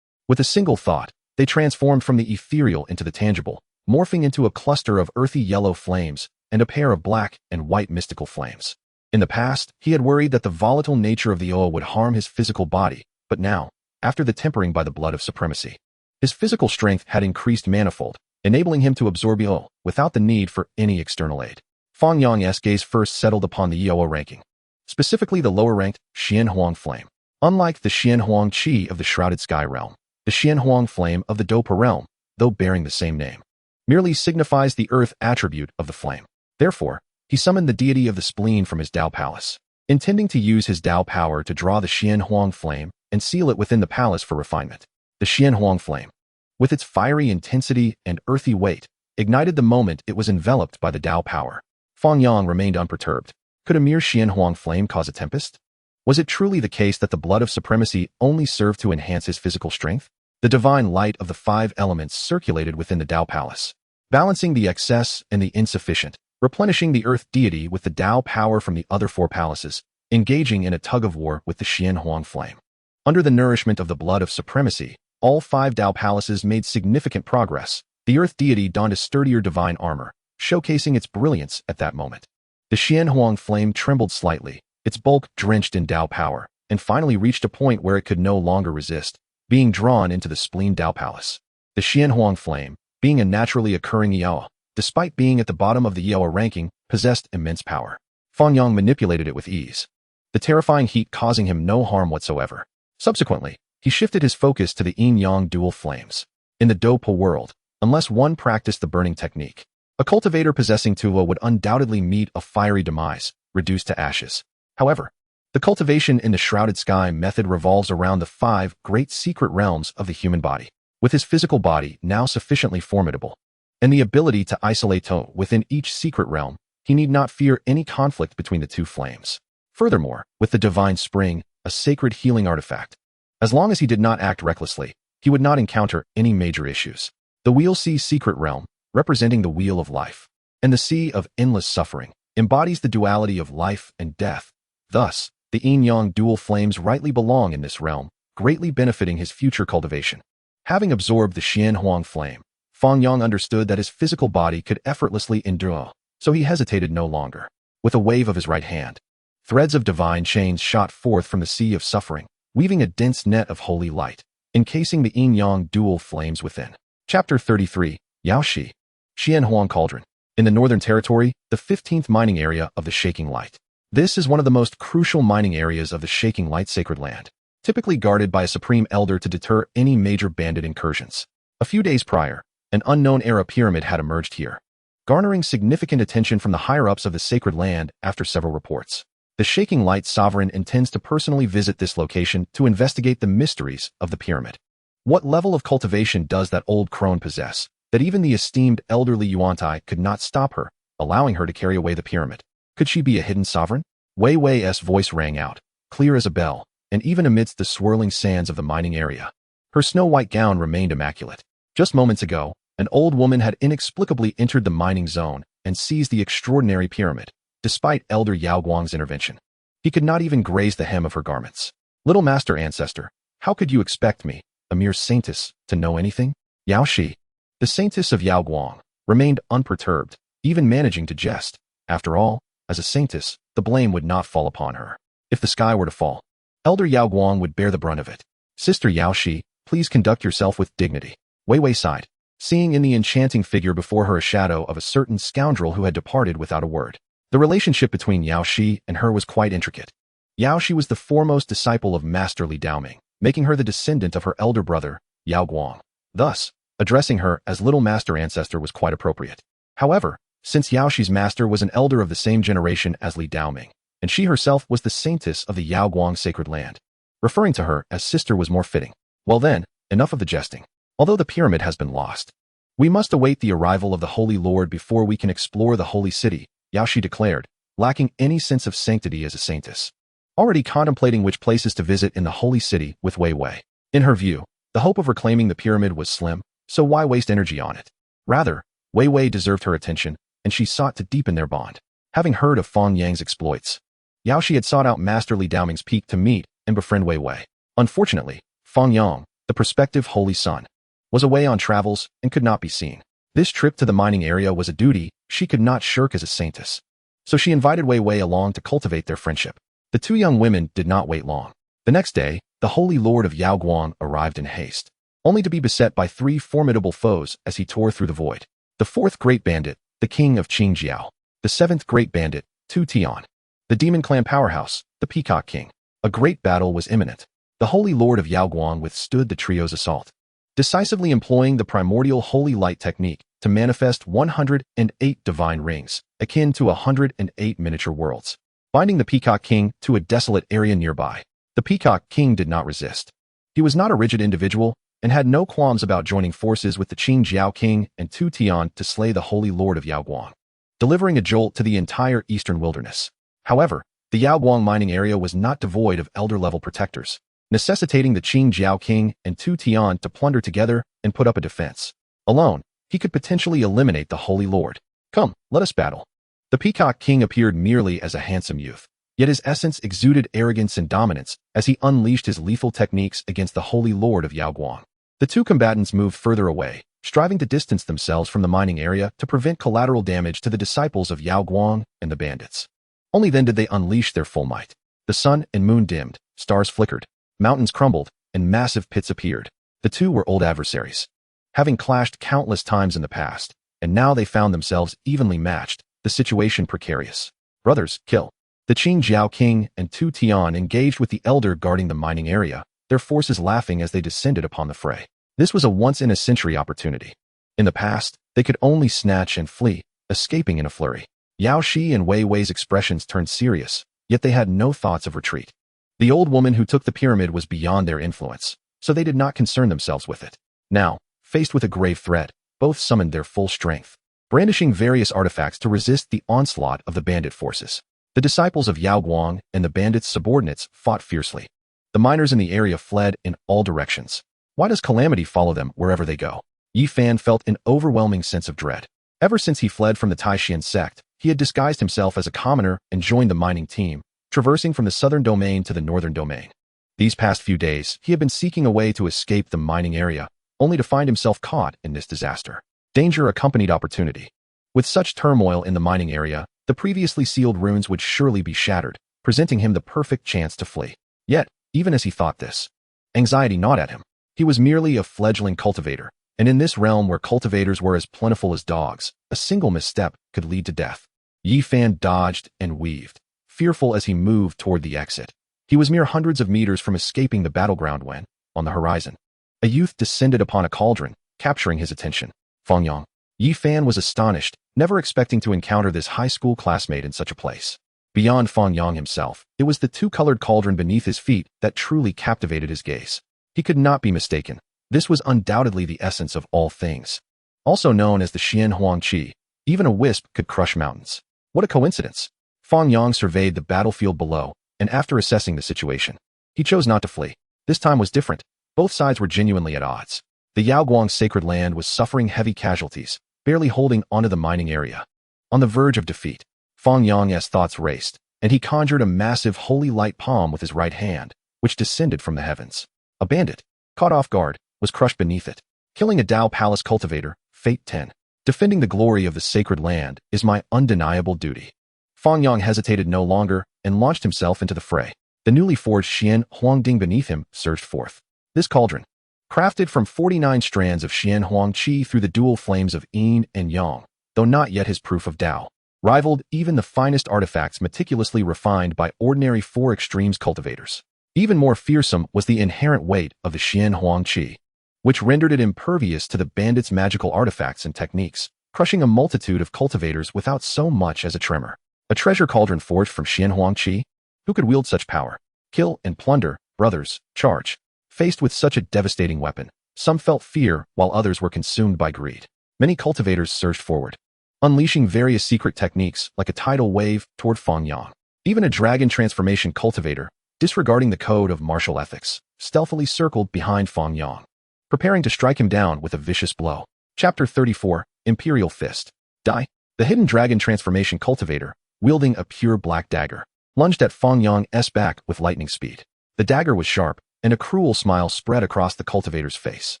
With a single thought, they transformed from the ethereal into the tangible, morphing into a cluster of earthy yellow flames and a pair of black and white mystical flames. In the past, he had worried that the volatile nature of the oil would harm his physical body, but now, after the tempering by the blood of supremacy, his physical strength had increased manifold, enabling him to absorb oil without the need for any external aid. Fang Yang's gaze first settled upon the Yoa ranking, specifically the lower-ranked Xian Huang Flame. Unlike the Xian Huang Qi of the Shrouded Sky realm, the Xian Huang Flame of the Dopa realm, though bearing the same name, merely signifies the earth attribute of the flame. Therefore, he summoned the deity of the spleen from his Tao Palace, intending to use his Tao power to draw the Xian Huang Flame and seal it within the palace for refinement. The Xian Huang Flame, with its fiery intensity and earthy weight, ignited the moment it was enveloped by the Tao power. Fang Yang remained unperturbed. Could a mere Xian Huang Flame cause a tempest? Was it truly the case that the blood of supremacy only served to enhance his physical strength? The divine light of the 5 elements circulated within the Tao Palace, balancing the excess and the insufficient, replenishing the earth deity with the Tao power from the other 4 palaces, engaging in a tug-of-war with the Xian Huang Flame. Under the nourishment of the blood of supremacy, all 5 Tao palaces made significant progress. The earth deity donned a sturdier divine armor, showcasing its brilliance at that moment. The Xian Huang Flame trembled slightly, its bulk drenched in Tao power, and finally reached a point where it could no longer resist, being drawn into the spleen Tao Palace. The Xian Huang Flame, being a naturally occurring Yaoa, despite being at the bottom of the Yaoa ranking, possessed immense power. Fang Yang manipulated it with ease, the terrifying heat causing him no harm whatsoever. Subsequently, he shifted his focus to the yin-yang dual flames. In the Dopa world, unless one practiced the burning technique, a cultivator possessing Tuva would undoubtedly meet a fiery demise, reduced to ashes. However, the cultivation in the shrouded sky method revolves around the 5 great secret realms of the human body. With his physical body now sufficiently formidable, and the ability to isolate To within each secret realm, he need not fear any conflict between the 2 flames. Furthermore, with the divine spring, a sacred healing artifact, as long as he did not act recklessly, he would not encounter any major issues. The Wheel Sea secret realm, representing the wheel of life, and the sea of endless suffering, embodies the duality of life and death. Thus, the yin-yang dual flames rightly belong in this realm, greatly benefiting his future cultivation. Having absorbed the Xianhuang flame, Fang Yang understood that his physical body could effortlessly endure, so he hesitated no longer. With a wave of his right hand, threads of divine chains shot forth from the sea of suffering, weaving a dense net of holy light, encasing the yin-yang dual flames within. Chapter 33, Yaoshi, Xianhuang Cauldron. In the Northern Territory, the 15th mining area of the Shaking Light. This is one of the most crucial mining areas of the Shaking Light sacred land, typically guarded by a supreme elder to deter any major bandit incursions. A few days prior, an unknown era pyramid had emerged here, garnering significant attention from the higher-ups of the sacred land after several reports. The Shaking Light sovereign intends to personally visit this location to investigate the mysteries of the pyramid. What level of cultivation does that old crone possess, that even the esteemed elderly Yuantai could not stop her, allowing her to carry away the pyramid? Could she be a hidden sovereign? Wei Wei's voice rang out, clear as a bell, and even amidst the swirling sands of the mining area, her snow-white gown remained immaculate. Just moments ago, an old woman had inexplicably entered the mining zone and seized the extraordinary pyramid, despite Elder Yao Guang's intervention. He could not even graze the hem of her garments. Little Master Ancestor, how could you expect me, a mere saintess, to know anything? Yao Shi, the saintess of Yao Guang, remained unperturbed, even managing to jest. After all, as a saintess, the blame would not fall upon her. If the sky were to fall, Elder Yao Guang would bear the brunt of it. Sister Yao Shi, please conduct yourself with dignity. Wei Wei sighed, seeing in the enchanting figure before her a shadow of a certain scoundrel who had departed without a word. The relationship between Yao Shi and her was quite intricate. Yao Shi was the foremost disciple of Master Li Daoming, making her the descendant of her elder brother, Yao Guang. Thus, addressing her as Little Master Ancestor was quite appropriate. However, since Yao Shi's master was an elder of the same generation as Li Daoming, and she herself was the saintess of the Yao Guang sacred land, referring to her as sister was more fitting. Well then, enough of the jesting. Although the pyramid has been lost, we must await the arrival of the Holy Lord before we can explore the holy city, Yao Shi declared, lacking any sense of sanctity as a saintess. Already contemplating which places to visit in the holy city with Wei Wei. In her view, the hope of reclaiming the pyramid was slim, so why waste energy on it? Rather, Wei Wei deserved her attention, and she sought to deepen their bond. Having heard of Fang Yang's exploits, Yao Shi had sought out Master Li Daoming's peak to meet and befriend Wei Wei. Unfortunately, Fang Yang, the prospective holy son, was away on travels and could not be seen. This trip to the mining area was a duty she could not shirk as a saintess, so she invited Wei Wei along to cultivate their friendship. The 2 young women did not wait long. The next day, the Holy Lord of Yao Guang arrived in haste, only to be beset by 3 formidable foes as he tore through the void. The 4th Great Bandit, the King of Qingjiao. The 7th Great Bandit, Tu Tian. The Demon Clan Powerhouse, the Peacock King. A great battle was imminent. The Holy Lord of Yao Guang withstood the trio's assault, decisively employing the primordial holy light technique to manifest 108 divine rings, akin to 108 miniature worlds, binding the Peacock King to a desolate area nearby. The Peacock King did not resist. He was not a rigid individual and had no qualms about joining forces with the Qingjiao King and Tu Tian to slay the Holy Lord of Yao Guang, delivering a jolt to the entire eastern wilderness. However, the Yao Guang mining area was not devoid of elder-level protectors, necessitating the Qingjiao King and Tu Tian to plunder together and put up a defense. Alone, he could potentially eliminate the Holy Lord. Come, let us battle. The Peacock King appeared merely as a handsome youth, yet his essence exuded arrogance and dominance as he unleashed his lethal techniques against the Holy Lord of Yao Guang. The 2 combatants moved further away, striving to distance themselves from the mining area to prevent collateral damage to the disciples of Yao Guang and the bandits. Only then did they unleash their full might. The sun and moon dimmed, stars flickered, mountains crumbled, and massive pits appeared. The 2 were old adversaries, having clashed countless times in the past, and now they found themselves evenly matched, the situation precarious. Brothers, kill. The Qing Jiao King and Tu Tian engaged with the elder guarding the mining area, their forces laughing as they descended upon the fray. This was a once-in-a-century opportunity. In the past, they could only snatch and flee, escaping in a flurry. Yao Shi and Wei Wei's expressions turned serious, yet they had no thoughts of retreat. The old woman who took the pyramid was beyond their influence, so they did not concern themselves with it. Now, faced with a grave threat, both summoned their full strength, brandishing various artifacts to resist the onslaught of the bandit forces. The disciples of Yao Guang and the bandits' subordinates fought fiercely. The miners in the area fled in all directions. Why does calamity follow them wherever they go? Yi Fan felt an overwhelming sense of dread. Ever since he fled from the Taishan sect, he had disguised himself as a commoner and joined the mining team, traversing from the southern domain to the northern domain. These past few days, he had been seeking a way to escape the mining area, only to find himself caught in this disaster. Danger accompanied opportunity. With such turmoil in the mining area, the previously sealed runes would surely be shattered, presenting him the perfect chance to flee. Yet, even as he thought this, anxiety gnawed at him. He was merely a fledgling cultivator, and in this realm where cultivators were as plentiful as dogs, a single misstep could lead to death. Yi Fan dodged and weaved, fearful as he moved toward the exit. He was mere hundreds of meters from escaping the battleground when, on the horizon, a youth descended upon a cauldron, capturing his attention. Fang Yang. Yi Fan was astonished, never expecting to encounter this high school classmate in such a place. Beyond Fang Yang himself, it was the two-colored cauldron beneath his feet that truly captivated his gaze. He could not be mistaken. This was undoubtedly the essence of all things. Also known as the Xian Huang Qi, even a wisp could crush mountains. What a coincidence. Fang Yang surveyed the battlefield below, and after assessing the situation, he chose not to flee. This time was different. Both sides were genuinely at odds. The Yaoguang sacred land was suffering heavy casualties, barely holding onto the mining area. On the verge of defeat, Fang Yang's thoughts raced, and he conjured a massive holy light palm with his right hand, which descended from the heavens. A bandit, caught off guard, was crushed beneath it. Killing a Dao Palace cultivator, Fate 10. Defending the glory of the sacred land is my undeniable duty. Fang Yang hesitated no longer and launched himself into the fray. The newly forged Xian Huangding beneath him surged forth. This cauldron, crafted from 49 strands of Xian Huang Qi through the dual flames of yin and yang, though not yet his proof of Dao, rivaled even the finest artifacts meticulously refined by ordinary four extremes cultivators. Even more fearsome was the inherent weight of the Xian Huang Qi, which rendered it impervious to the bandits' magical artifacts and techniques, crushing a multitude of cultivators without so much as a tremor. A treasure cauldron forged from Xian Huang Qi? Who could wield such power? Kill and plunder, brothers, charge. Faced with such a devastating weapon, some felt fear while others were consumed by greed. Many cultivators surged forward, unleashing various secret techniques like a tidal wave toward Fang Yang. Even a dragon transformation cultivator, disregarding the code of martial ethics, stealthily circled behind Fang Yang, preparing to strike him down with a vicious blow. Chapter 34, Imperial Fist. Die. The hidden dragon transformation cultivator, wielding a pure black dagger, lunged at Fang Yang's back with lightning speed. The dagger was sharp, and a cruel smile spread across the cultivator's face.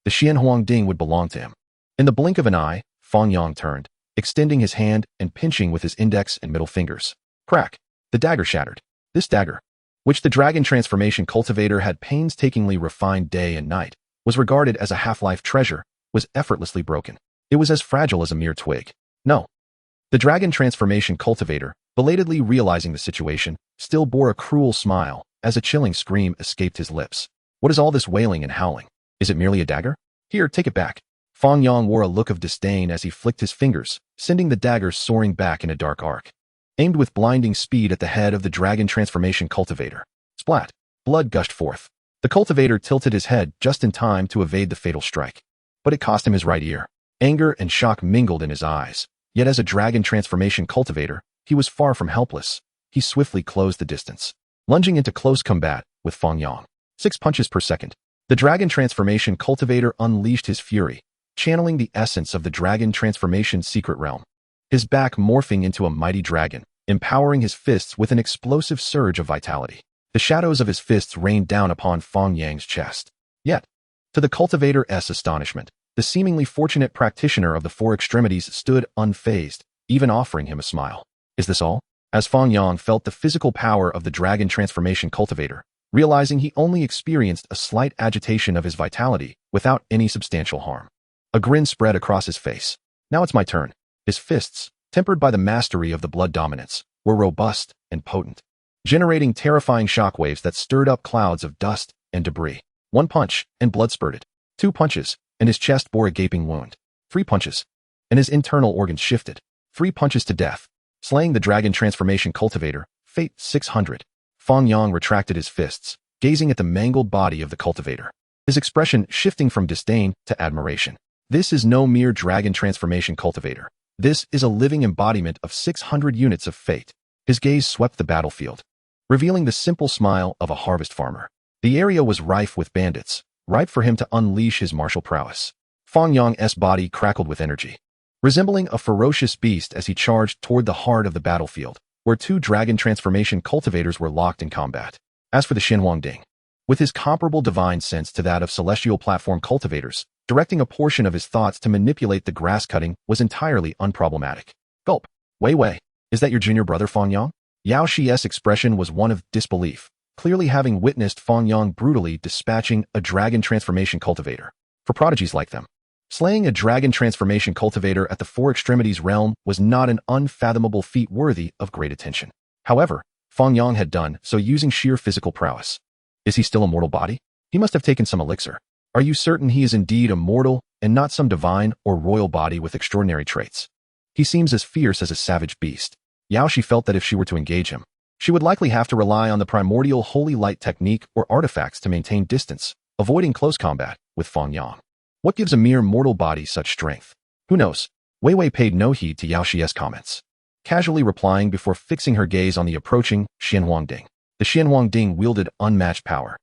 The Xian Huangding would belong to him. In the blink of an eye, Fang Yang turned, extending his hand and pinching with his index and middle fingers. Crack! The dagger shattered. This dagger, which the dragon transformation cultivator had painstakingly refined day and night, was regarded as a half-life treasure, was effortlessly broken. It was as fragile as a mere twig. No. The dragon transformation cultivator, belatedly realizing the situation, still bore a cruel smile as a chilling scream escaped his lips. What is all this wailing and howling? Is it merely a dagger? Here, take it back. Fang Yang wore a look of disdain as he flicked his fingers, sending the dagger soaring back in a dark arc. Aimed with blinding speed at the head of the dragon transformation cultivator. Splat! Blood gushed forth. The cultivator tilted his head just in time to evade the fatal strike. But it cost him his right ear. Anger and shock mingled in his eyes. Yet as a dragon transformation cultivator, he was far from helpless. He swiftly closed the distance, lunging into close combat with Fang Yang. 6 punches per second. The dragon transformation cultivator unleashed his fury, channeling the essence of the dragon transformation secret realm. His back morphing into a mighty dragon, empowering his fists with an explosive surge of vitality. The shadows of his fists rained down upon Fang Yang's chest. Yet, to the cultivator's astonishment, the seemingly fortunate practitioner of the four extremities stood unfazed, even offering him a smile. Is this all? As Fang Yang felt the physical power of the dragon transformation cultivator, realizing he only experienced a slight agitation of his vitality without any substantial harm. A grin spread across his face. Now it's my turn. His fists, tempered by the mastery of the blood dominance, were robust and potent, generating terrifying shockwaves that stirred up clouds of dust and debris. One punch, and blood spurted. Two punches, and his chest bore a gaping wound. Three punches, and his internal organs shifted. Three punches to death, slaying the dragon transformation cultivator. Fate 600. Fang Yang retracted his fists, gazing at the mangled body of the cultivator, his expression shifting from disdain to admiration. This is no mere dragon transformation cultivator. This is a living embodiment of 600 units of fate. His gaze swept the battlefield, revealing the simple smile of a harvest farmer. The area was rife with bandits, ripe for him to unleash his martial prowess. Fang Yang's body crackled with energy, resembling a ferocious beast as he charged toward the heart of the battlefield, where two dragon transformation cultivators were locked in combat. As for the Xinhuang Ding, with his comparable divine sense to that of celestial platform cultivators, directing a portion of his thoughts to manipulate the grass cutting was entirely unproblematic. Gulp. Wei Wei, is that your junior brother Fang Yang? Yao Shi's expression was one of disbelief, clearly having witnessed Fang Yang brutally dispatching a dragon transformation cultivator. For prodigies like them, slaying a dragon transformation cultivator at the Four Extremities realm was not an unfathomable feat worthy of great attention. However, Fang Yang had done so using sheer physical prowess. Is he still a mortal body? He must have taken some elixir. Are you certain he is indeed immortal and not some divine or royal body with extraordinary traits? He seems as fierce as a savage beast. Yao Shi felt that if she were to engage him, she would likely have to rely on the primordial holy light technique or artifacts to maintain distance, avoiding close combat with Fang Yang. What gives a mere mortal body such strength? Who knows? Wei Wei paid no heed to Yao Shi's comments, casually replying before fixing her gaze on the approaching Xinhuang Ding. The Xinhuang Ding wielded unmatched power.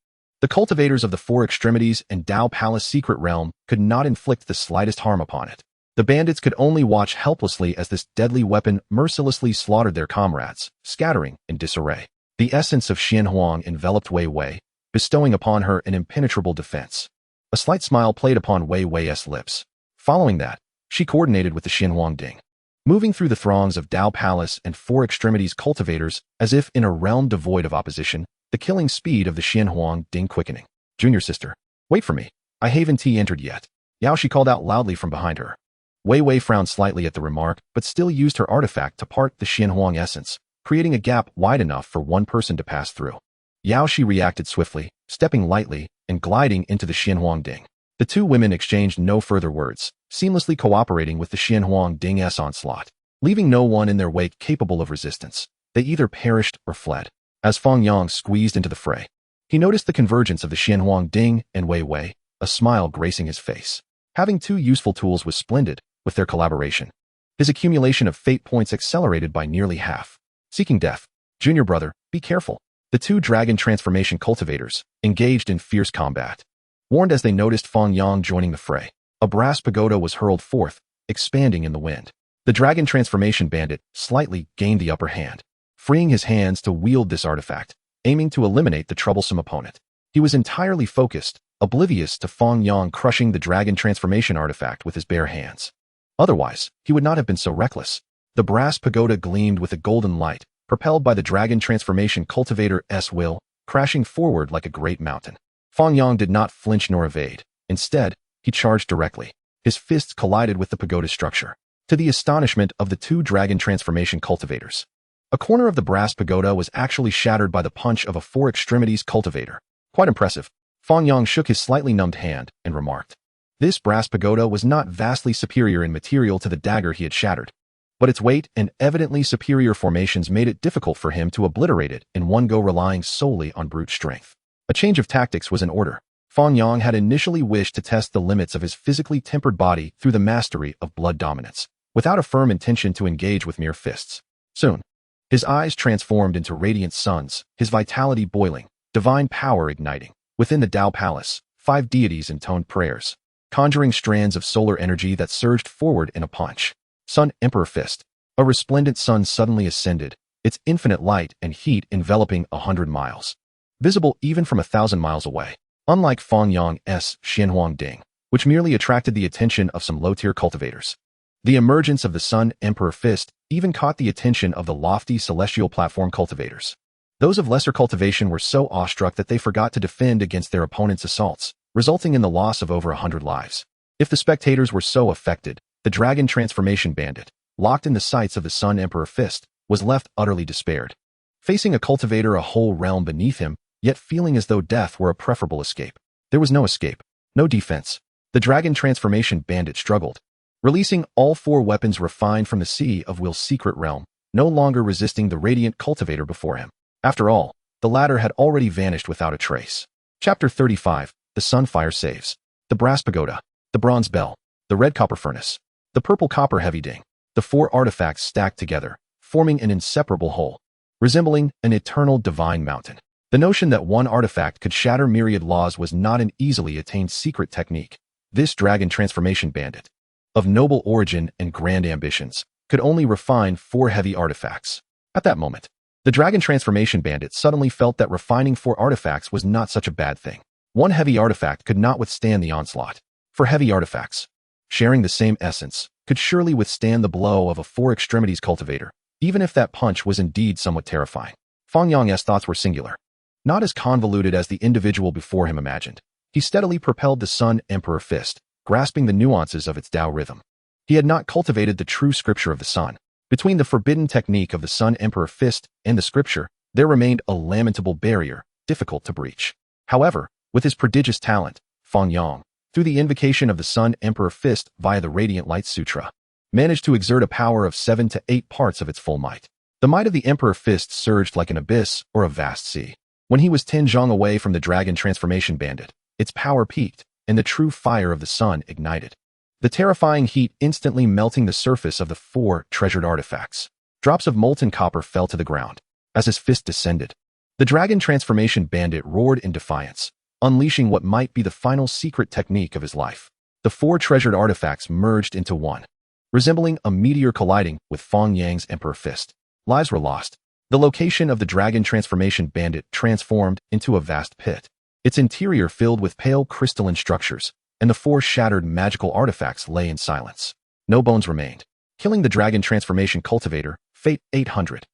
The cultivators of the Four Extremities and Dao Palace secret realm could not inflict the slightest harm upon it. The bandits could only watch helplessly as this deadly weapon mercilessly slaughtered their comrades, scattering in disarray. The essence of Xinhuang enveloped Wei Wei, bestowing upon her an impenetrable defense. A slight smile played upon Wei Wei's lips. Following that, she coordinated with the Xinhuang Ding, moving through the throngs of Dao Palace and Four Extremities cultivators as if in a realm devoid of opposition, the killing speed of the Xinhuang Ding quickening. Junior sister, wait for me. I haven't entered yet. Yao Shi called out loudly from behind her. Wei Wei frowned slightly at the remark, but still used her artifact to part the Xinhuang essence, creating a gap wide enough for one person to pass through. Yao Shi reacted swiftly, stepping lightly and gliding into the Xinhuang Ding. The two women exchanged no further words, seamlessly cooperating with the Xinhuang Ding's onslaught, leaving no one in their wake capable of resistance. They either perished or fled. As Fang Yang squeezed into the fray, he noticed the convergence of the Xinhuang Ding and Wei Wei, a smile gracing his face. Having two useful tools was splendid. With their collaboration, his accumulation of fate points accelerated by nearly half. Seeking death. Junior brother, be careful. The two dragon transformation cultivators engaged in fierce combat. Warned as they noticed Fang Yang joining the fray, a brass pagoda was hurled forth, expanding in the wind. The dragon transformation bandit slightly gained the upper hand, freeing his hands to wield this artifact, aiming to eliminate the troublesome opponent. He was entirely focused, oblivious to Fang Yang crushing the dragon transformation artifact with his bare hands. Otherwise, he would not have been so reckless. The brass pagoda gleamed with a golden light, propelled by the dragon transformation cultivator's will, crashing forward like a great mountain. Fang Yang did not flinch nor evade. Instead, he charged directly. His fists collided with the pagoda structure, to the astonishment of the two dragon transformation cultivators. A corner of the brass pagoda was actually shattered by the punch of a Four Extremities cultivator. Quite impressive. Fang Yang shook his slightly numbed hand and remarked. This brass pagoda was not vastly superior in material to the dagger he had shattered, but its weight and evidently superior formations made it difficult for him to obliterate it in one go, relying solely on brute strength. A change of tactics was in order. Fang Yang had initially wished to test the limits of his physically tempered body through the mastery of blood dominance, without a firm intention to engage with mere fists. Soon, his eyes transformed into radiant suns, his vitality boiling, divine power igniting. Within the Dao Palace, 5 deities intoned prayers, conjuring strands of solar energy that surged forward in a punch. Sun Emperor Fist. A resplendent sun suddenly ascended, its infinite light and heat enveloping 100 miles, visible even from 1,000 miles away. Unlike Fang Yang's Xinhuang Ding, which merely attracted the attention of some low-tier cultivators, the emergence of the Sun Emperor Fist even caught the attention of the lofty celestial platform cultivators. Those of lesser cultivation were so awestruck that they forgot to defend against their opponent's assaults, resulting in the loss of over 100 lives. If the spectators were so affected, the dragon transformation bandit, locked in the sights of the Sun Emperor Fist, was left utterly despaired. Facing a cultivator a whole realm beneath him, yet feeling as though death were a preferable escape. There was no escape, no defense. The dragon transformation bandit struggled, releasing all 4 weapons refined from the Sea of Will's secret realm, no longer resisting the radiant cultivator before him. After all, the latter had already vanished without a trace. Chapter 35, The Sunfire Saves. The Brass Pagoda, the Bronze Bell, the Red Copper Furnace, the Purple Copper Heavy Ding, the 4 artifacts stacked together, forming an inseparable whole, resembling an eternal divine mountain. The notion that one artifact could shatter myriad laws was not an easily attained secret technique. This dragon transformation bandit, of noble origin and grand ambitions, could only refine 4 heavy artifacts. At that moment, the dragon transformation bandit suddenly felt that refining 4 artifacts was not such a bad thing. One heavy artifact could not withstand the onslaught. For heavy artifacts, sharing the same essence, could surely withstand the blow of a 4 extremities cultivator, even if that punch was indeed somewhat terrifying. Fang Yang's thoughts were singular. Not as convoluted as the individual before him imagined. He steadily propelled the Sun Emperor Fist, grasping the nuances of its Tao rhythm. He had not cultivated the true scripture of the sun. Between the forbidden technique of the Sun Emperor Fist and the scripture, there remained a lamentable barrier, difficult to breach. However, with his prodigious talent, Fang Yang, through the invocation of the Sun Emperor Fist via the Radiant Light Sutra, managed to exert a power of 7 to 8 parts of its full might. The might of the Emperor Fist surged like an abyss or a vast sea. When he was 10 zhang away from the dragon transformation bandit, its power peaked, and the true fire of the sun ignited. The terrifying heat instantly melting the surface of the 4 treasured artifacts. Drops of molten copper fell to the ground. As his fist descended, the dragon transformation bandit roared in defiance, unleashing what might be the final secret technique of his life. The 4 treasured artifacts merged into one, resembling a meteor colliding with Fang Yang's Emperor Fist. Lives were lost. The location of the dragon transformation bandit transformed into a vast pit, its interior filled with pale crystalline structures, and the 4 shattered magical artifacts lay in silence. No bones remained. Killing the dragon transformation cultivator, Fate 800.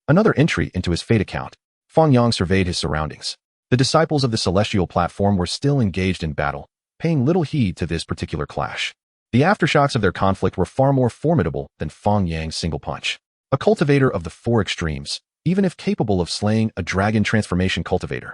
Another entry into his fate account. Fang Yang surveyed his surroundings. The disciples of the celestial platform were still engaged in battle, paying little heed to this particular clash. The aftershocks of their conflict were far more formidable than Fang Yang's single punch. A cultivator of the 4 extremes, even if capable of slaying a dragon transformation cultivator,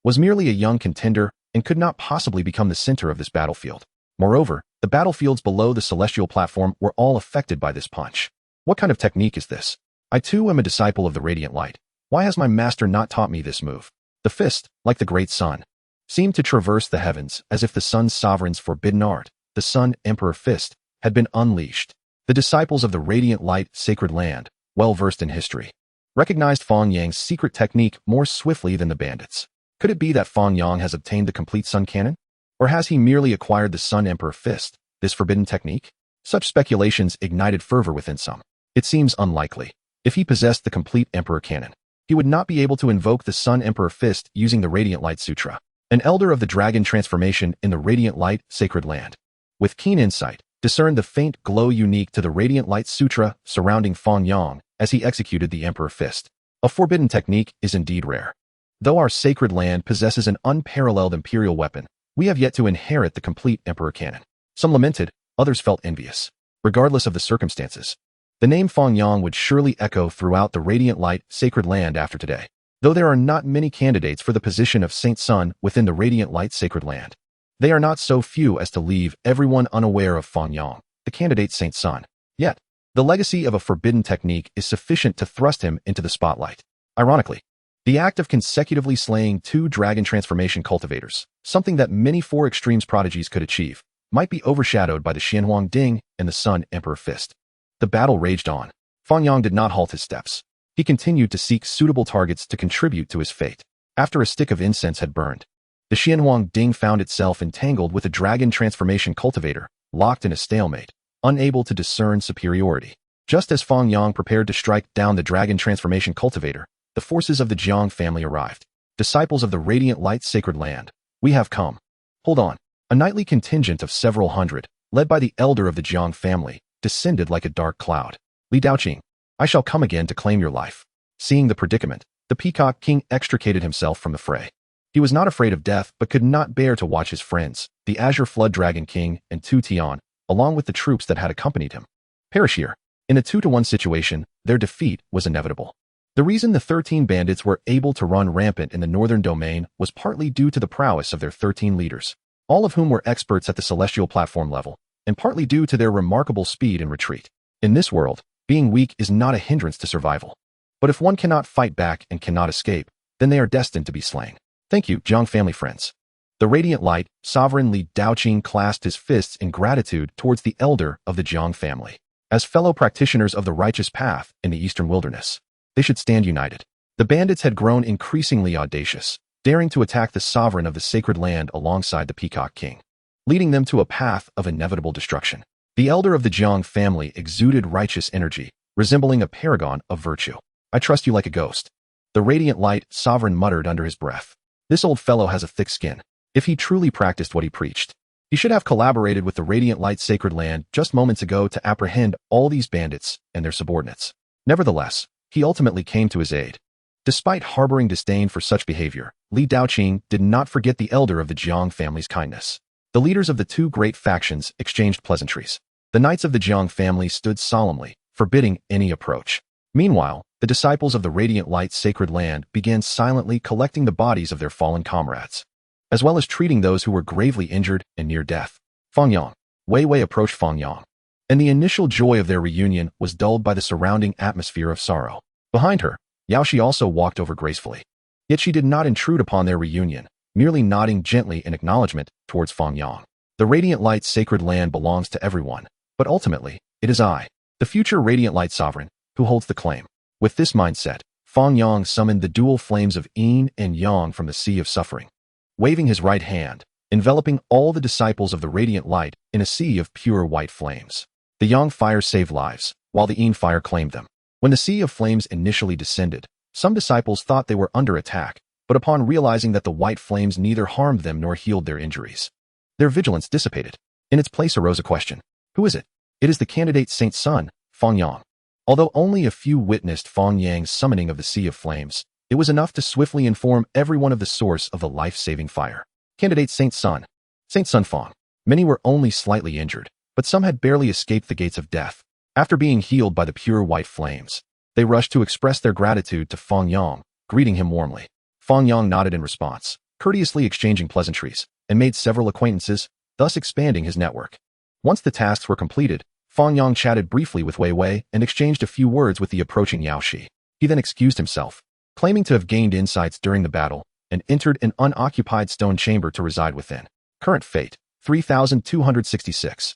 was merely a young contender and could not possibly become the center of this battlefield. Moreover, the battlefields below the celestial platform were all affected by this punch. What kind of technique is this? I too am a disciple of the radiant light. Why has my master not taught me this move? The fist, like the great sun, seemed to traverse the heavens as if the sun's sovereign's forbidden art, the Sun Emperor Fist, had been unleashed. The disciples of the radiant light sacred land, well versed in history, recognized Fang Yang's secret technique more swiftly than the bandits. Could it be that Fang Yang has obtained the complete sun cannon? Or has he merely acquired the Sun Emperor Fist, this forbidden technique? Such speculations ignited fervor within some. It seems unlikely. If he possessed the complete Emperor Cannon, he would not be able to invoke the Sun Emperor Fist using the Radiant Light Sutra, an elder of the dragon transformation in the Radiant Light Sacred Land. With keen insight, discerned the faint glow unique to the Radiant Light Sutra surrounding Fang Yang as he executed the Emperor Fist. A forbidden technique is indeed rare. Though our sacred land possesses an unparalleled imperial weapon, we have yet to inherit the complete Emperor Cannon. Some lamented, others felt envious. Regardless of the circumstances, the name Fang Yang would surely echo throughout the Radiant Light Sacred Land after today. Though there are not many candidates for the position of Saint Sun within the Radiant Light Sacred Land, they are not so few as to leave everyone unaware of Fang Yang, the candidate Saint Sun. Yet, the legacy of a forbidden technique is sufficient to thrust him into the spotlight. Ironically, the act of consecutively slaying 2 dragon transformation cultivators, something that many 4 extremes prodigies could achieve, might be overshadowed by the Xianhuang Ding and the Sun Emperor Fist. The battle raged on. Fang Yang did not halt his steps. He continued to seek suitable targets to contribute to his fate. After a stick of incense had burned, the Xianhuang Ding found itself entangled with a dragon transformation cultivator, locked in a stalemate, unable to discern superiority. Just as Fang Yang prepared to strike down the dragon transformation cultivator, the forces of the Jiang family arrived. Disciples of the Radiant Light Sacred Land, we have come. Hold on. A nightly contingent of several hundred, led by the elder of the Jiang family, descended like a dark cloud. Li Daoqing, I shall come again to claim your life. Seeing the predicament, the Peacock King extricated himself from the fray. He was not afraid of death but could not bear to watch his friends, the Azure Flood Dragon King and Tu Tian, along with the troops that had accompanied him, perish here. In a 2-to-1 situation, their defeat was inevitable. The reason the 13 bandits were able to run rampant in the northern domain was partly due to the prowess of their 13 leaders, all of whom were experts at the celestial platform level, and partly due to their remarkable speed and retreat. In this world, being weak is not a hindrance to survival. But if one cannot fight back and cannot escape, then they are destined to be slain. Thank you, Jiang family friends. The radiant light, sovereign Li Daoqing clasped his fists in gratitude towards the elder of the Jiang family. As fellow practitioners of the righteous path in the eastern wilderness, they should stand united. The bandits had grown increasingly audacious, daring to attack the sovereign of the sacred land alongside the Peacock King, leading them to a path of inevitable destruction. The elder of the Jiang family exuded righteous energy, resembling a paragon of virtue. I trust you like a ghost. The radiant light sovereign muttered under his breath. This old fellow has a thick skin. If he truly practiced what he preached, he should have collaborated with the radiant light sacred land just moments ago to apprehend all these bandits and their subordinates. Nevertheless, he ultimately came to his aid. Despite harboring disdain for such behavior, Li Daoqing did not forget the elder of the Jiang family's kindness. The leaders of the two great factions exchanged pleasantries. The knights of the Jiang family stood solemnly, forbidding any approach. Meanwhile, the disciples of the radiant light sacred land began silently collecting the bodies of their fallen comrades, as well as treating those who were gravely injured and near death. Fang Yang. Wei Wei approached Fang Yang, and the initial joy of their reunion was dulled by the surrounding atmosphere of sorrow. Behind her, Yaoshi also walked over gracefully. Yet she did not intrude upon their reunion, merely nodding gently in acknowledgement towards Fang Yang. The radiant light sacred land belongs to everyone, but ultimately, it is I, the future radiant light sovereign, who holds the claim. With this mindset, Fang Yang summoned the dual flames of yin and yang from the sea of suffering, waving his right hand, enveloping all the disciples of the radiant light in a sea of pure white flames. The yang fire saved lives, while the yin fire claimed them. When the sea of flames initially descended, some disciples thought they were under attack, but upon realizing that the white flames neither harmed them nor healed their injuries, their vigilance dissipated. In its place arose a question. Who is it? It is the candidate Saint's son, Fang Yang. Although only a few witnessed Fang Yang's summoning of the sea of flames, it was enough to swiftly inform everyone of the source of the life-saving fire. Candidate Saint's son. Saint's son Fang. Many were only slightly injured, but some had barely escaped the gates of death. After being healed by the pure white flames, they rushed to express their gratitude to Fang Yang, greeting him warmly. Fang Yang nodded in response, courteously exchanging pleasantries, and made several acquaintances, thus expanding his network. Once the tasks were completed, Fang Yang chatted briefly with Wei Wei and exchanged a few words with the approaching Yaoshi. He then excused himself, claiming to have gained insights during the battle, and entered an unoccupied stone chamber to reside within. Current fate, 3266.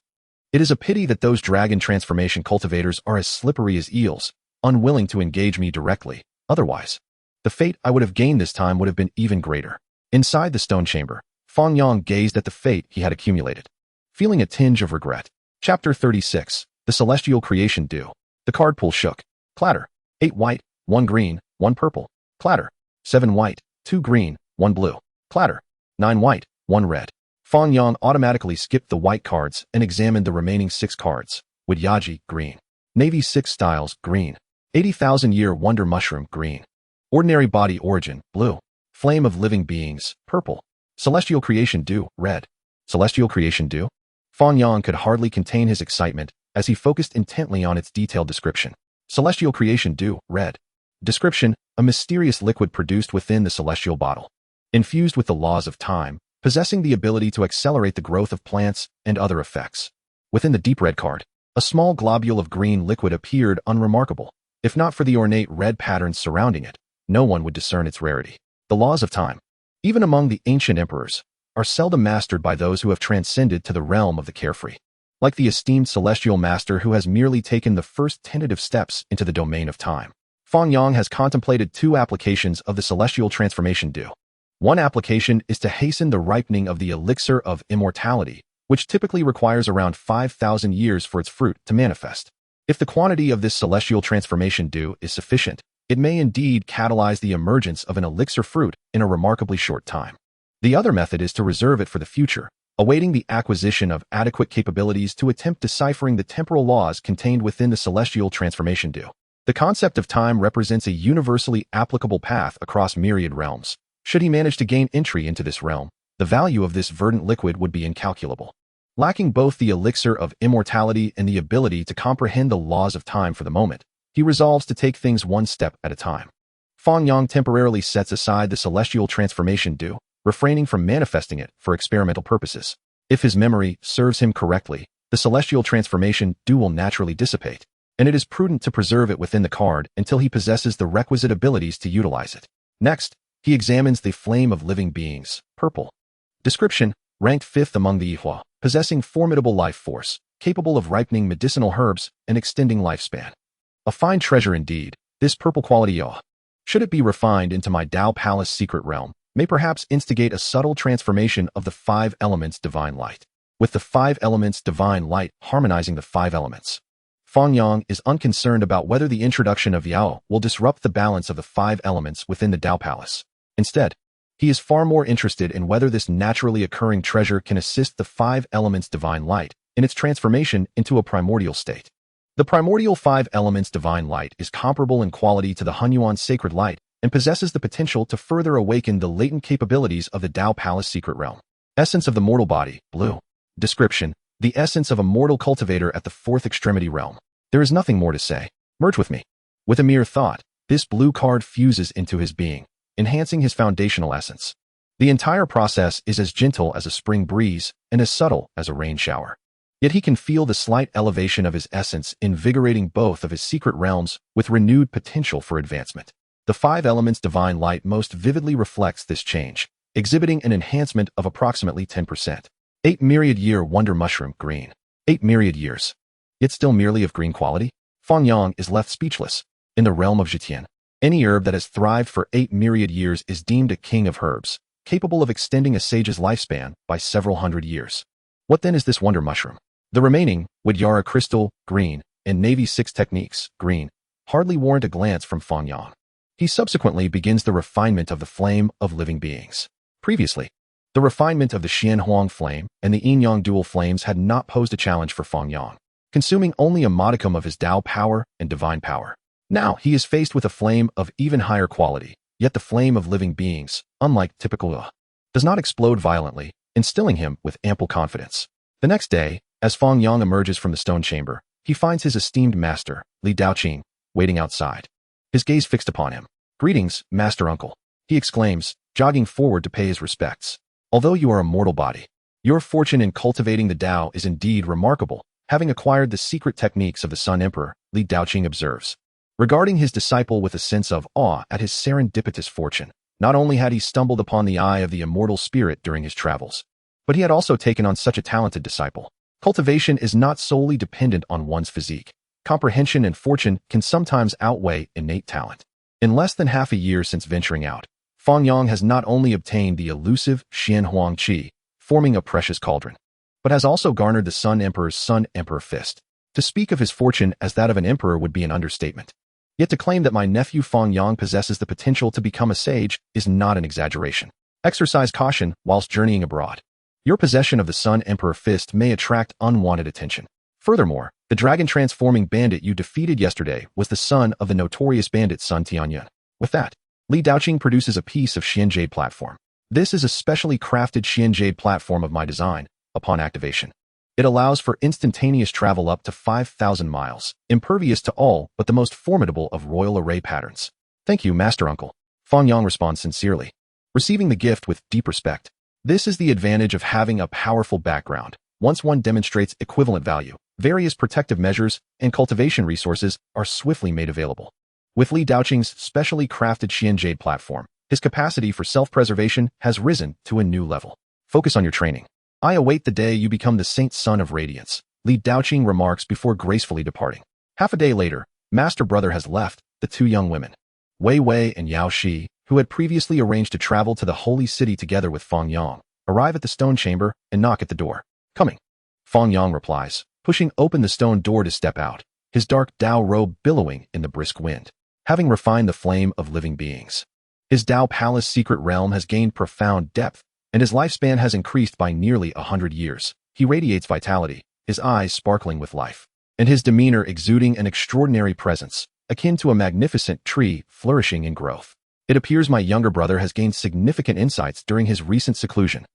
It is a pity that those dragon transformation cultivators are as slippery as eels, unwilling to engage me directly. Otherwise, the fate I would have gained this time would have been even greater. Inside the stone chamber, Fang Yang gazed at the fate he had accumulated, feeling a tinge of regret. Chapter 36. The Celestial Creation Dew. The card pool shook. Clatter. 8 white, 1 green, 1 purple. Clatter. 7 white, 2 green, 1 blue. Clatter. 9 white, 1 red. Fang Yang automatically skipped the white cards and examined the remaining 6 cards. Widyaji, green. Navy 6 styles, green. 80,000-year wonder mushroom, green. Ordinary body origin, blue. Flame of living beings, purple. Celestial creation dew, red. Celestial creation dew? Fang Yang could hardly contain his excitement as he focused intently on its detailed description. Celestial creation dew, red. Description: a mysterious liquid produced within the celestial bottle, infused with the laws of time, possessing the ability to accelerate the growth of plants and other effects. Within the deep red card, a small globule of green liquid appeared unremarkable. If not for the ornate red patterns surrounding it, no one would discern its rarity. The laws of time, even among the ancient emperors, are seldom mastered by those who have transcended to the realm of the carefree. Like the esteemed celestial master who has merely taken the first tentative steps into the domain of time, Fang Yang has contemplated 2 applications of the celestial transformation dew. One application is to hasten the ripening of the elixir of immortality, which typically requires around 5,000 years for its fruit to manifest. If the quantity of this celestial transformation dew is sufficient, it may indeed catalyze the emergence of an elixir fruit in a remarkably short time. The other method is to reserve it for the future, awaiting the acquisition of adequate capabilities to attempt deciphering the temporal laws contained within the celestial transformation dew. The concept of time represents a universally applicable path across myriad realms. Should he manage to gain entry into this realm, the value of this verdant liquid would be incalculable. Lacking both the elixir of immortality and the ability to comprehend the laws of time for the moment, he resolves to take things one step at a time. Fang Yang temporarily sets aside the celestial transformation due, refraining from manifesting it for experimental purposes. If his memory serves him correctly, the celestial transformation due will naturally dissipate, and it is prudent to preserve it within the card until he possesses the requisite abilities to utilize it. Next, he examines the flame of living beings, purple. Description: ranked 5th among the Ihua, possessing formidable life force, capable of ripening medicinal herbs and extending lifespan. A fine treasure indeed, this purple quality should it be refined into my Tao Palace secret realm, may perhaps instigate a subtle transformation of the 5 elements divine light, with the 5 elements divine light harmonizing the 5 elements. Fang Yang is unconcerned about whether the introduction of Yao will disrupt the balance of the 5 elements within the Tao Palace. Instead, he is far more interested in whether this naturally occurring treasure can assist the 5 elements divine light in its transformation into a primordial state. The primordial 5 elements divine light is comparable in quality to the Hunyuan sacred light and possesses the potential to further awaken the latent capabilities of the Tao Palace secret realm. Essence of the mortal body, blue. Description: the essence of a mortal cultivator at the 4th extremity realm. There is nothing more to say. Merge with me. With a mere thought, this blue card fuses into his being, enhancing his foundational essence. The entire process is as gentle as a spring breeze and as subtle as a rain shower. Yet he can feel the slight elevation of his essence invigorating both of his secret realms with renewed potential for advancement. The 5 elements divine light most vividly reflects this change, exhibiting an enhancement of approximately 10%. 8 myriad year wonder mushroom, green. 8 myriad years. Yet still merely of green quality? Fang Yang is left speechless. In the realm of Zhitian, any herb that has thrived for 8 myriad years is deemed a king of herbs, capable of extending a sage's lifespan by several hundred years. What then is this wonder mushroom? The remaining, Widyara crystal, green, and Navy 6 techniques, green, hardly warrant a glance from Fang Yang. He subsequently begins the refinement of the flame of living beings. Previously, the refinement of the Xian Huang flame and the Yin Yang dual flames had not posed a challenge for Fang Yang, consuming only a modicum of his Tao power and divine power. Now he is faced with a flame of even higher quality, yet the flame of living beings, unlike typical does not explode violently, instilling him with ample confidence. The next day, as Fang Yang emerges from the stone chamber, he finds his esteemed master, Li Daoqing, waiting outside. His gaze fixed upon him. "Greetings, Master Uncle," he exclaims, jogging forward to pay his respects. "Although you are a mortal body, your fortune in cultivating the Tao is indeed remarkable, having acquired the secret techniques of the Sun Emperor," Li Daoqing observes, regarding his disciple with a sense of awe at his serendipitous fortune. Not only had he stumbled upon the eye of the immortal spirit during his travels, but he had also taken on such a talented disciple. Cultivation is not solely dependent on one's physique. Comprehension and fortune can sometimes outweigh innate talent. In less than half a year since venturing out, Fang Yang has not only obtained the elusive Xian Huang Qi, forming a precious cauldron, but has also garnered the Sun Emperor fist. To speak of his fortune as that of an emperor would be an understatement. Yet to claim that my nephew Fang Yang possesses the potential to become a sage is not an exaggeration. Exercise caution whilst journeying abroad. Your possession of the Sun Emperor fist may attract unwanted attention. Furthermore, the dragon-transforming bandit you defeated yesterday was the son of the notorious bandit Sun Tianyun. With that, Li Daoqing produces a piece of Xian Jade platform. This is a specially crafted Xian Jade platform of my design. Upon activation, it allows for instantaneous travel up to 5,000 miles, impervious to all but the most formidable of royal array patterns. "Thank you, Master Uncle." Fang Yang responds sincerely, receiving the gift with deep respect. This is the advantage of having a powerful background. Once one demonstrates equivalent value, various protective measures and cultivation resources are swiftly made available. With Li Daoqing's specially crafted Xian Jade platform, his capacity for self-preservation has risen to a new level. "Focus on your training. I await the day you become the Saint Son of Radiance," Li Daoqing remarks before gracefully departing. Half a day later, Master Brother has left the 2 young women, Wei Wei and Yao Shi, who had previously arranged to travel to the Holy City together with Fang Yang, arrive at the stone chamber and knock at the door. "Coming." Fang Yang replies, pushing open the stone door to step out, his dark Tao robe billowing in the brisk wind. Having refined the flame of living beings, his Tao Palace secret realm has gained profound depth, and his lifespan has increased by nearly 100 years. He radiates vitality, his eyes sparkling with life, and his demeanor exuding an extraordinary presence, akin to a magnificent tree flourishing in growth. It appears my younger brother has gained significant insights during his recent seclusion.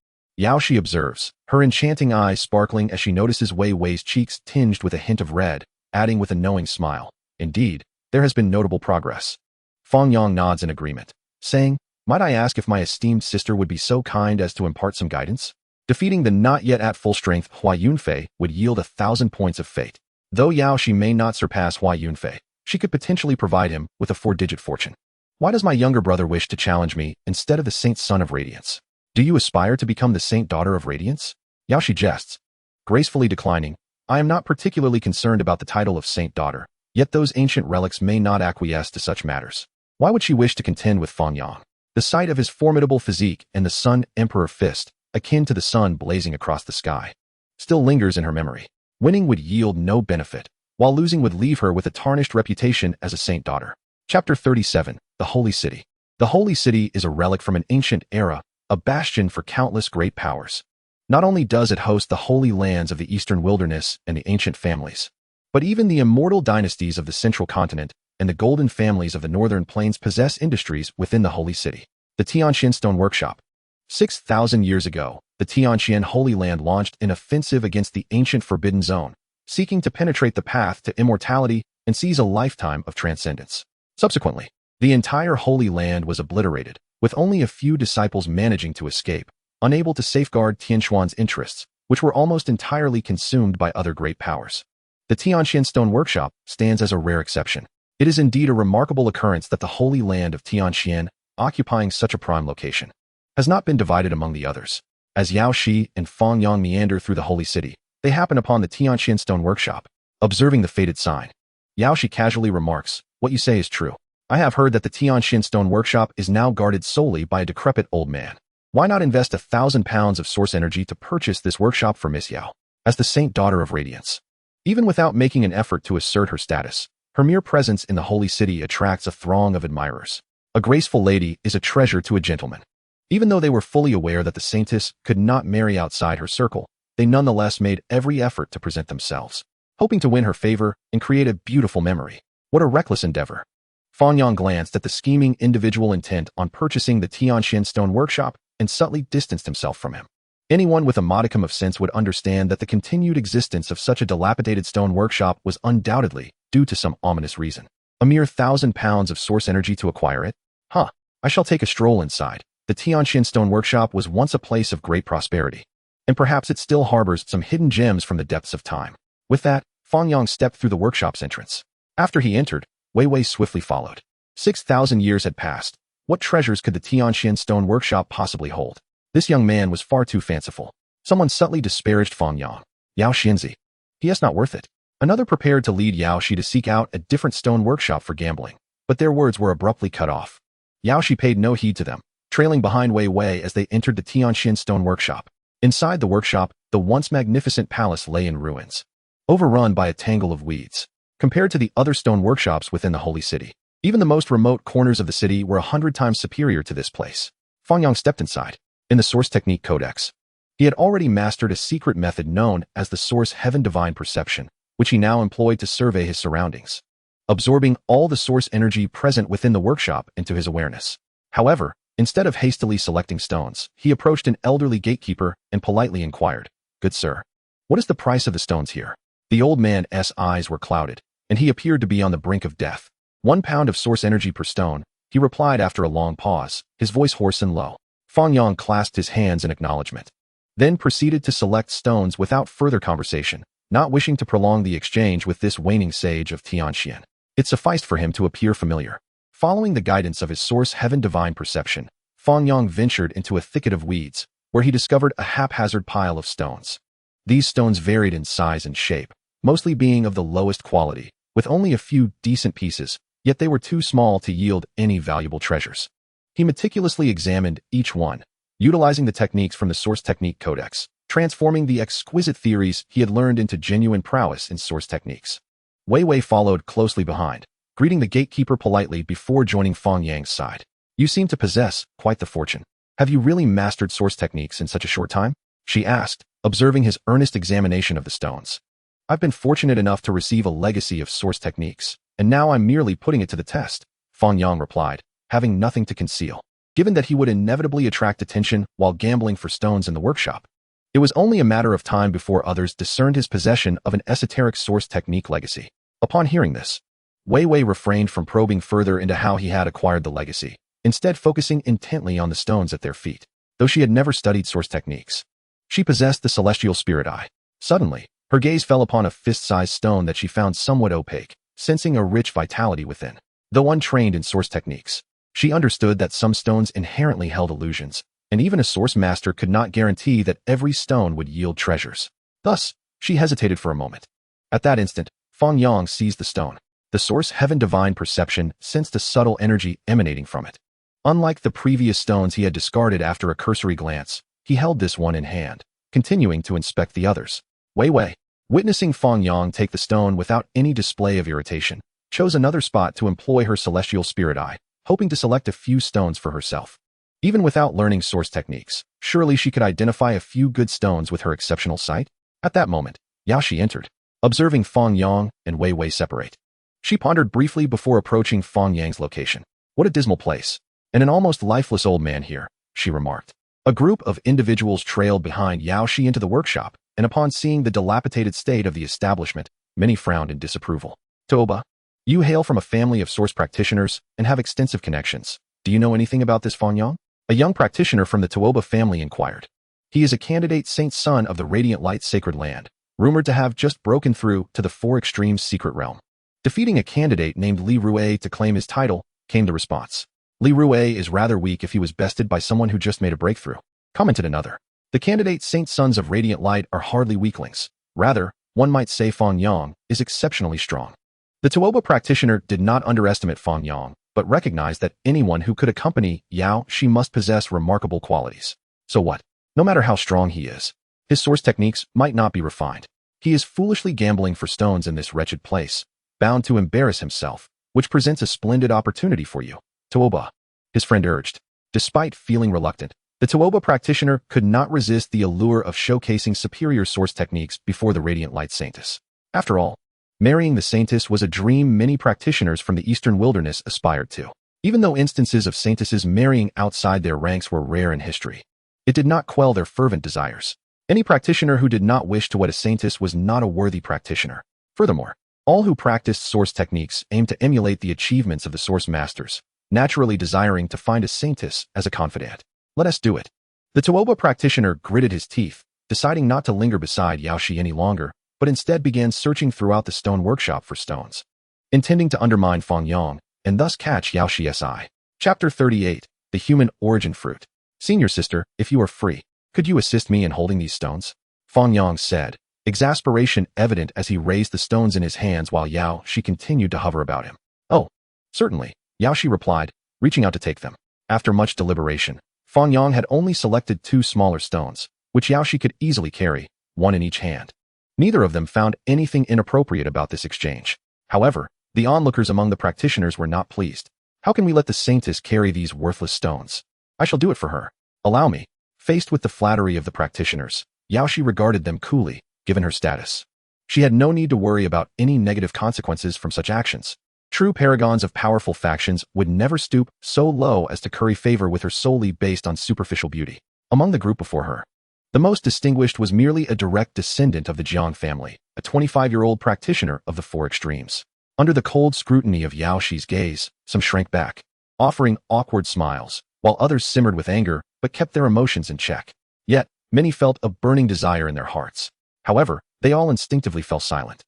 Yao Shi observes, her enchanting eyes sparkling as she notices Wei Wei's cheeks tinged with a hint of red, adding with a knowing smile, "Indeed, there has been notable progress." Fang Yang nods in agreement, saying, "Might I ask if my esteemed sister would be so kind as to impart some guidance?" Defeating the not yet at full strength Hua Yunfei would yield 1,000 points of fate. Though Yao Shi may not surpass Hua Yunfei, she could potentially provide him with a 4-digit fortune. Why does my younger brother wish to challenge me instead of the Saint Son of Radiance? Do you aspire to become the Saint Daughter of Radiance? Yao Shi jests, gracefully declining, "I am not particularly concerned about the title of Saint Daughter, yet those ancient relics may not acquiesce to such matters. Why would she wish to contend with Fang Yang? The sight of his formidable physique and the Sun Emperor fist, akin to the sun blazing across the sky, still lingers in her memory. Winning would yield no benefit, while losing would leave her with a tarnished reputation as a saint daughter." Chapter 37, The Holy City. The Holy City is a relic from an ancient era, a bastion for countless great powers. Not only does it host the holy lands of the eastern wilderness and the ancient families, but even the immortal dynasties of the central continent and the golden families of the northern plains possess industries within the Holy City. The Tianxian Stone Workshop. 6,000 years ago, the Tianxian Holy Land launched an offensive against the ancient Forbidden Zone, seeking to penetrate the path to immortality and seize a lifetime of transcendence. Subsequently, the entire Holy Land was obliterated, with only a few disciples managing to escape, unable to safeguard Tianxuan's interests, which were almost entirely consumed by other great powers. The Tianxian Stone Workshop stands as a rare exception. It is indeed a remarkable occurrence that the Holy Land of Tianxian, occupying such a prime location, has not been divided among the others. As Yao Shi and Fang Yang meander through the Holy City, they happen upon the Tianxian Stone Workshop. Observing the faded sign, Yao Shi casually remarks, "What you say is true. I have heard that the Tianxian Stone Workshop is now guarded solely by a decrepit old man. Why not invest 1,000 pounds of source energy to purchase this workshop for Miss Yao, as the Saint Daughter of Radiance?" Even without making an effort to assert her status, her mere presence in the Holy City attracts a throng of admirers. A graceful lady is a treasure to a gentleman. Even though they were fully aware that the saintess could not marry outside her circle, they nonetheless made every effort to present themselves, hoping to win her favor and create a beautiful memory. What a reckless endeavor. Fang Yang glanced at the scheming individual intent on purchasing the Tianxian Stone Workshop and subtly distanced himself from him. Anyone with a modicum of sense would understand that the continued existence of such a dilapidated stone workshop was undoubtedly due to some ominous reason. A mere 1,000 pounds of source energy to acquire it? I shall take a stroll inside. The Tianxian Stone Workshop was once a place of great prosperity, and perhaps it still harbors some hidden gems from the depths of time. With that, Fang Yang stepped through the workshop's entrance. After he entered, Wei Wei swiftly followed. 6,000 years had passed. What treasures could the Tianxian Stone Workshop possibly hold? This young man was far too fanciful. Someone subtly disparaged Fang Yang. Yao Xinzi. He is not worth it. Another prepared to lead Yao Shi to seek out a different stone workshop for gambling, but their words were abruptly cut off. Yao Shi paid no heed to them, trailing behind Wei Wei as they entered the Tianxian Stone Workshop. Inside the workshop, the once magnificent palace lay in ruins, overrun by a tangle of weeds. Compared to the other stone workshops within the Holy City, even the most remote corners of the city were 100 times superior to this place. Fang Yang stepped inside. In the Source Technique Codex, he had already mastered a secret method known as the Source Heaven Divine Perception, which he now employed to survey his surroundings, absorbing all the source energy present within the workshop into his awareness. However, instead of hastily selecting stones, he approached an elderly gatekeeper and politely inquired, "Good sir, what is the price of the stones here?" The old man's eyes were clouded, and he appeared to be on the brink of death. 1 pound of source energy per stone, he replied after a long pause, his voice hoarse and low. Fang Yang clasped his hands in acknowledgement, then proceeded to select stones without further conversation, not wishing to prolong the exchange with this waning sage of Tianxian. It sufficed for him to appear familiar. Following the guidance of his Source Heaven Divine Perception, Fang Yang ventured into a thicket of weeds, where he discovered a haphazard pile of stones. These stones varied in size and shape, mostly being of the lowest quality, with only a few decent pieces, yet they were too small to yield any valuable treasures. He meticulously examined each one, utilizing the techniques from the Source Technique Codex, transforming the exquisite theories he had learned into genuine prowess in source techniques. Wei Wei followed closely behind, greeting the gatekeeper politely before joining Fang Yang's side. "You seem to possess quite the fortune. Have you really mastered source techniques in such a short time?" she asked, observing his earnest examination of the stones. "I've been fortunate enough to receive a legacy of source techniques, and now I'm merely putting it to the test," Fang Yang replied, having nothing to conceal. given that he would inevitably attract attention while gambling for stones in the workshop. It was only a matter of time before others discerned his possession of an esoteric source technique legacy. Upon hearing this, Wei Wei refrained from probing further into how he had acquired the legacy, instead focusing intently on the stones at their feet. Though she had never studied source techniques, she possessed the celestial spirit eye. Suddenly, her gaze fell upon a fist-sized stone that she found somewhat opaque, sensing a rich vitality within. Though untrained in source techniques, she understood that some stones inherently held illusions, and even a source master could not guarantee that every stone would yield treasures. Thus, she hesitated for a moment. At that instant, Fang Yang seized the stone. The source heaven divine perception sensed a subtle energy emanating from it. Unlike the previous stones he had discarded after a cursory glance, he held this one in hand, continuing to inspect the others. Wei Wei, witnessing Fang Yang take the stone without any display of irritation, chose another spot to employ her celestial spirit eye, hoping to select a few stones for herself. Even without learning source techniques, surely she could identify a few good stones with her exceptional sight? At that moment, Yaoshi entered, observing Fang Yang and Wei Wei separate. She pondered briefly before approaching Fang Yang's location. What a dismal place. And an almost lifeless old man here, she remarked. A group of individuals trailed behind Yaoshi into the workshop, and upon seeing the dilapidated state of the establishment, many frowned in disapproval. Toba, you hail from a family of source practitioners and have extensive connections. Do you know anything about this Fang Yang? A young practitioner from the Tuoba family inquired. He is a candidate saint son of the Radiant Light Sacred Land, rumored to have just broken through to the Four Extremes secret realm. Defeating a candidate named Li Rue to claim his title, came the response. Li Rue is rather weak if he was bested by someone who just made a breakthrough, commented another. The candidate saint sons of Radiant Light are hardly weaklings. Rather, one might say Fang Yang is exceptionally strong. The Tuoba practitioner did not underestimate Fang Yang, but recognized that anyone who could accompany Yaoshi must possess remarkable qualities. So what? No matter how strong he is, his source techniques might not be refined. He is foolishly gambling for stones in this wretched place, bound to embarrass himself, which presents a splendid opportunity for you. Tuoba, his friend urged. Despite feeling reluctant, the Tuoba practitioner could not resist the allure of showcasing superior source techniques before the Radiant Light Saintess. After all, marrying the Saintess was a dream many practitioners from the Eastern Wilderness aspired to. Even though instances of Saintesses marrying outside their ranks were rare in history, it did not quell their fervent desires. Any practitioner who did not wish to wed a Saintess was not a worthy practitioner. Furthermore, all who practiced source techniques aimed to emulate the achievements of the source masters, naturally desiring to find a Saintess as a confidant. Let us do it. The Tuoba practitioner gritted his teeth, deciding not to linger beside Yaoshi any longer, but instead began searching throughout the stone workshop for stones, intending to undermine Fang Yang and thus catch Yaoshi's eye. Chapter 38, The Human Origin Fruit. Senior sister, if you are free, could you assist me in holding these stones? Fang Yang said, exasperation evident as he raised the stones in his hands while Yaoshi continued to hover about him. Oh, certainly, Yaoshi replied, reaching out to take them. After much deliberation, Fang Yang had only selected 2 smaller stones, which Yaoshi could easily carry, one in each hand. Neither of them found anything inappropriate about this exchange. However, the onlookers among the practitioners were not pleased. How can we let the Saintess carry these worthless stones? I shall do it for her. Allow me. Faced with the flattery of the practitioners, Yaoshi regarded them coolly, given her status. She had no need to worry about any negative consequences from such actions. True paragons of powerful factions would never stoop so low as to curry favor with her solely based on superficial beauty. Among the group before her, the most distinguished was merely a direct descendant of the Jiang family, a 25-year-old practitioner of the Four Extremes. Under the cold scrutiny of Yaoshi's gaze, some shrank back, offering awkward smiles, while others simmered with anger but kept their emotions in check. Yet, many felt a burning desire in their hearts. However, they all instinctively fell silent,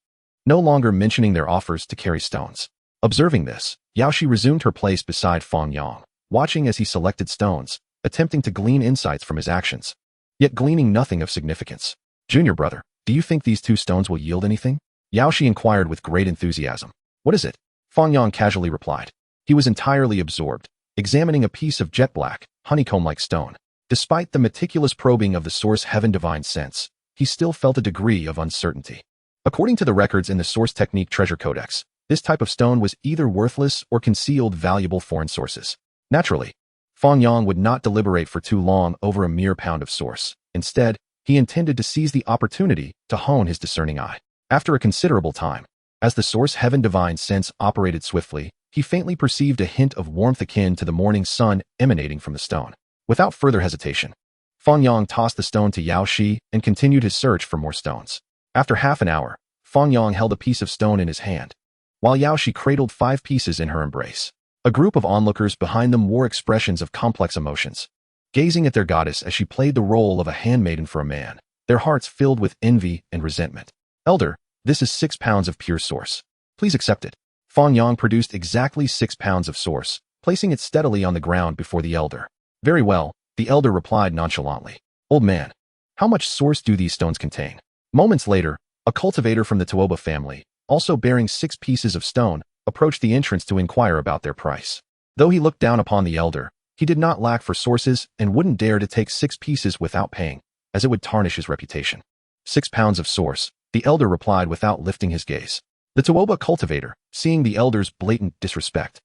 no longer mentioning their offers to carry stones. Observing this, Yaoshi resumed her place beside Fang Yang, watching as he selected stones, attempting to glean insights from his actions, yet gleaning nothing of significance. Junior brother, do you think these 2 stones will yield anything? Yaoshi inquired with great enthusiasm. What is it? Fang Yang casually replied. He was entirely absorbed, examining a piece of jet black, honeycomb-like stone. Despite the meticulous probing of the source heaven divine sense, he still felt a degree of uncertainty. According to the records in the Source Technique Treasure Codex, this type of stone was either worthless or concealed valuable foreign sources. Naturally, Fang Yang would not deliberate for too long over a mere pound of source. Instead, he intended to seize the opportunity to hone his discerning eye. After a considerable time, as the source heaven divine sense operated swiftly, he faintly perceived a hint of warmth akin to the morning sun emanating from the stone. Without further hesitation, Fang Yang tossed the stone to Yao Shi and continued his search for more stones. After half an hour, Fang Yang held a piece of stone in his hand, while Yao Shi cradled 5 pieces in her embrace. A group of onlookers behind them wore expressions of complex emotions, gazing at their goddess as she played the role of a handmaiden for a man, their hearts filled with envy and resentment. Elder, this is 6 pounds of pure source. Please accept it. Fang Yang produced exactly 6 pounds of source, placing it steadily on the ground before the elder. Very well, the elder replied nonchalantly. Old man, how much source do these stones contain? Moments later, a cultivator from the Tuoba family, also bearing 6 pieces of stone, approached the entrance to inquire about their price. Though he looked down upon the elder, he did not lack for sources and wouldn't dare to take 6 pieces without paying, as it would tarnish his reputation. 6 pounds of source, the elder replied without lifting his gaze. The Tuoba cultivator, seeing the elder's blatant disrespect,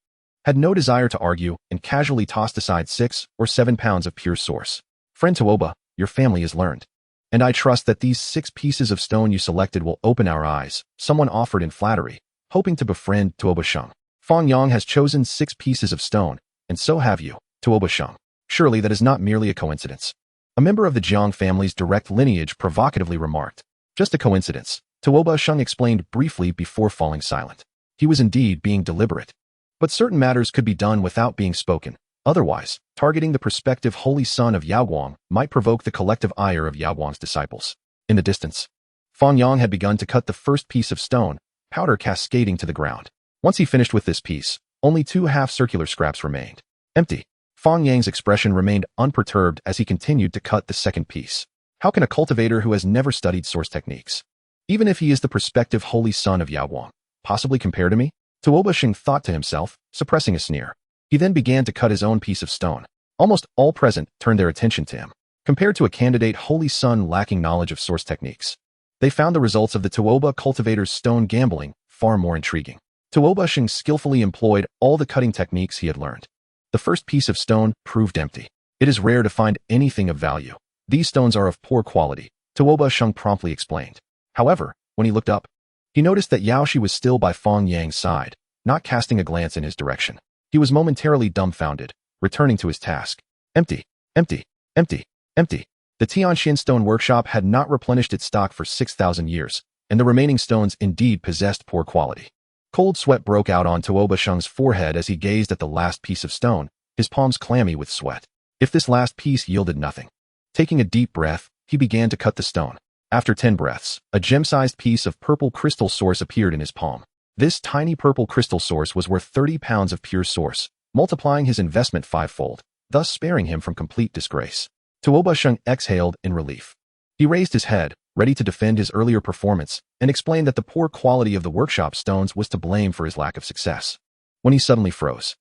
had no desire to argue and casually tossed aside 6 or 7 pounds of pure source. Friend Tuoba, your family is learned, and I trust that these 6 pieces of stone you selected will open our eyes, someone offered in flattery, hoping to befriend Tuoba Sheng. Fang Yang has chosen 6 pieces of stone, and so have you, Tuoba Sheng. Surely that is not merely a coincidence. A member of the Jiang family's direct lineage provocatively remarked. Just a coincidence, Tuoba Sheng explained briefly before falling silent. He was indeed being deliberate. But certain matters could be done without being spoken. Otherwise, targeting the prospective holy son of Yaoguang might provoke the collective ire of Yaoguang's disciples. In the distance, Fang Yang had begun to cut the first piece of stone, powder cascading to the ground. Once he finished with this piece, only 2 half-circular scraps remained. Empty. Fang Yang's expression remained unperturbed as he continued to cut the second piece. How can a cultivator who has never studied source techniques, even if he is the prospective holy son of Yaoguang, possibly compare to me? Tuoba Sheng thought to himself, suppressing a sneer. He then began to cut his own piece of stone. Almost all present turned their attention to him. Compared to a candidate holy son lacking knowledge of source techniques, they found the results of the Tuoba cultivator's stone gambling far more intriguing. Tuoba Sheng skillfully employed all the cutting techniques he had learned. The first piece of stone proved empty. It is rare to find anything of value. These stones are of poor quality, Tuoba Sheng promptly explained. However, when he looked up, he noticed that Yao Shi was still by Fang Yang's side, not casting a glance in his direction. He was momentarily dumbfounded, returning to his task. Empty, empty, empty, empty. The Tianxian stone workshop had not replenished its stock for 6,000 years, and the remaining stones indeed possessed poor quality. Cold sweat broke out on Tuoba Sheng's forehead as he gazed at the last piece of stone, his palms clammy with sweat. If this last piece yielded nothing, taking a deep breath, he began to cut the stone. After 10 breaths, a gem-sized piece of purple crystal source appeared in his palm. This tiny purple crystal source was worth 30 pounds of pure source, multiplying his investment 5-fold, thus sparing him from complete disgrace. Tuoba Sheng exhaled in relief. He raised his head, ready to defend his earlier performance, and explained that the poor quality of the workshop stones was to blame for his lack of success. When he suddenly froze.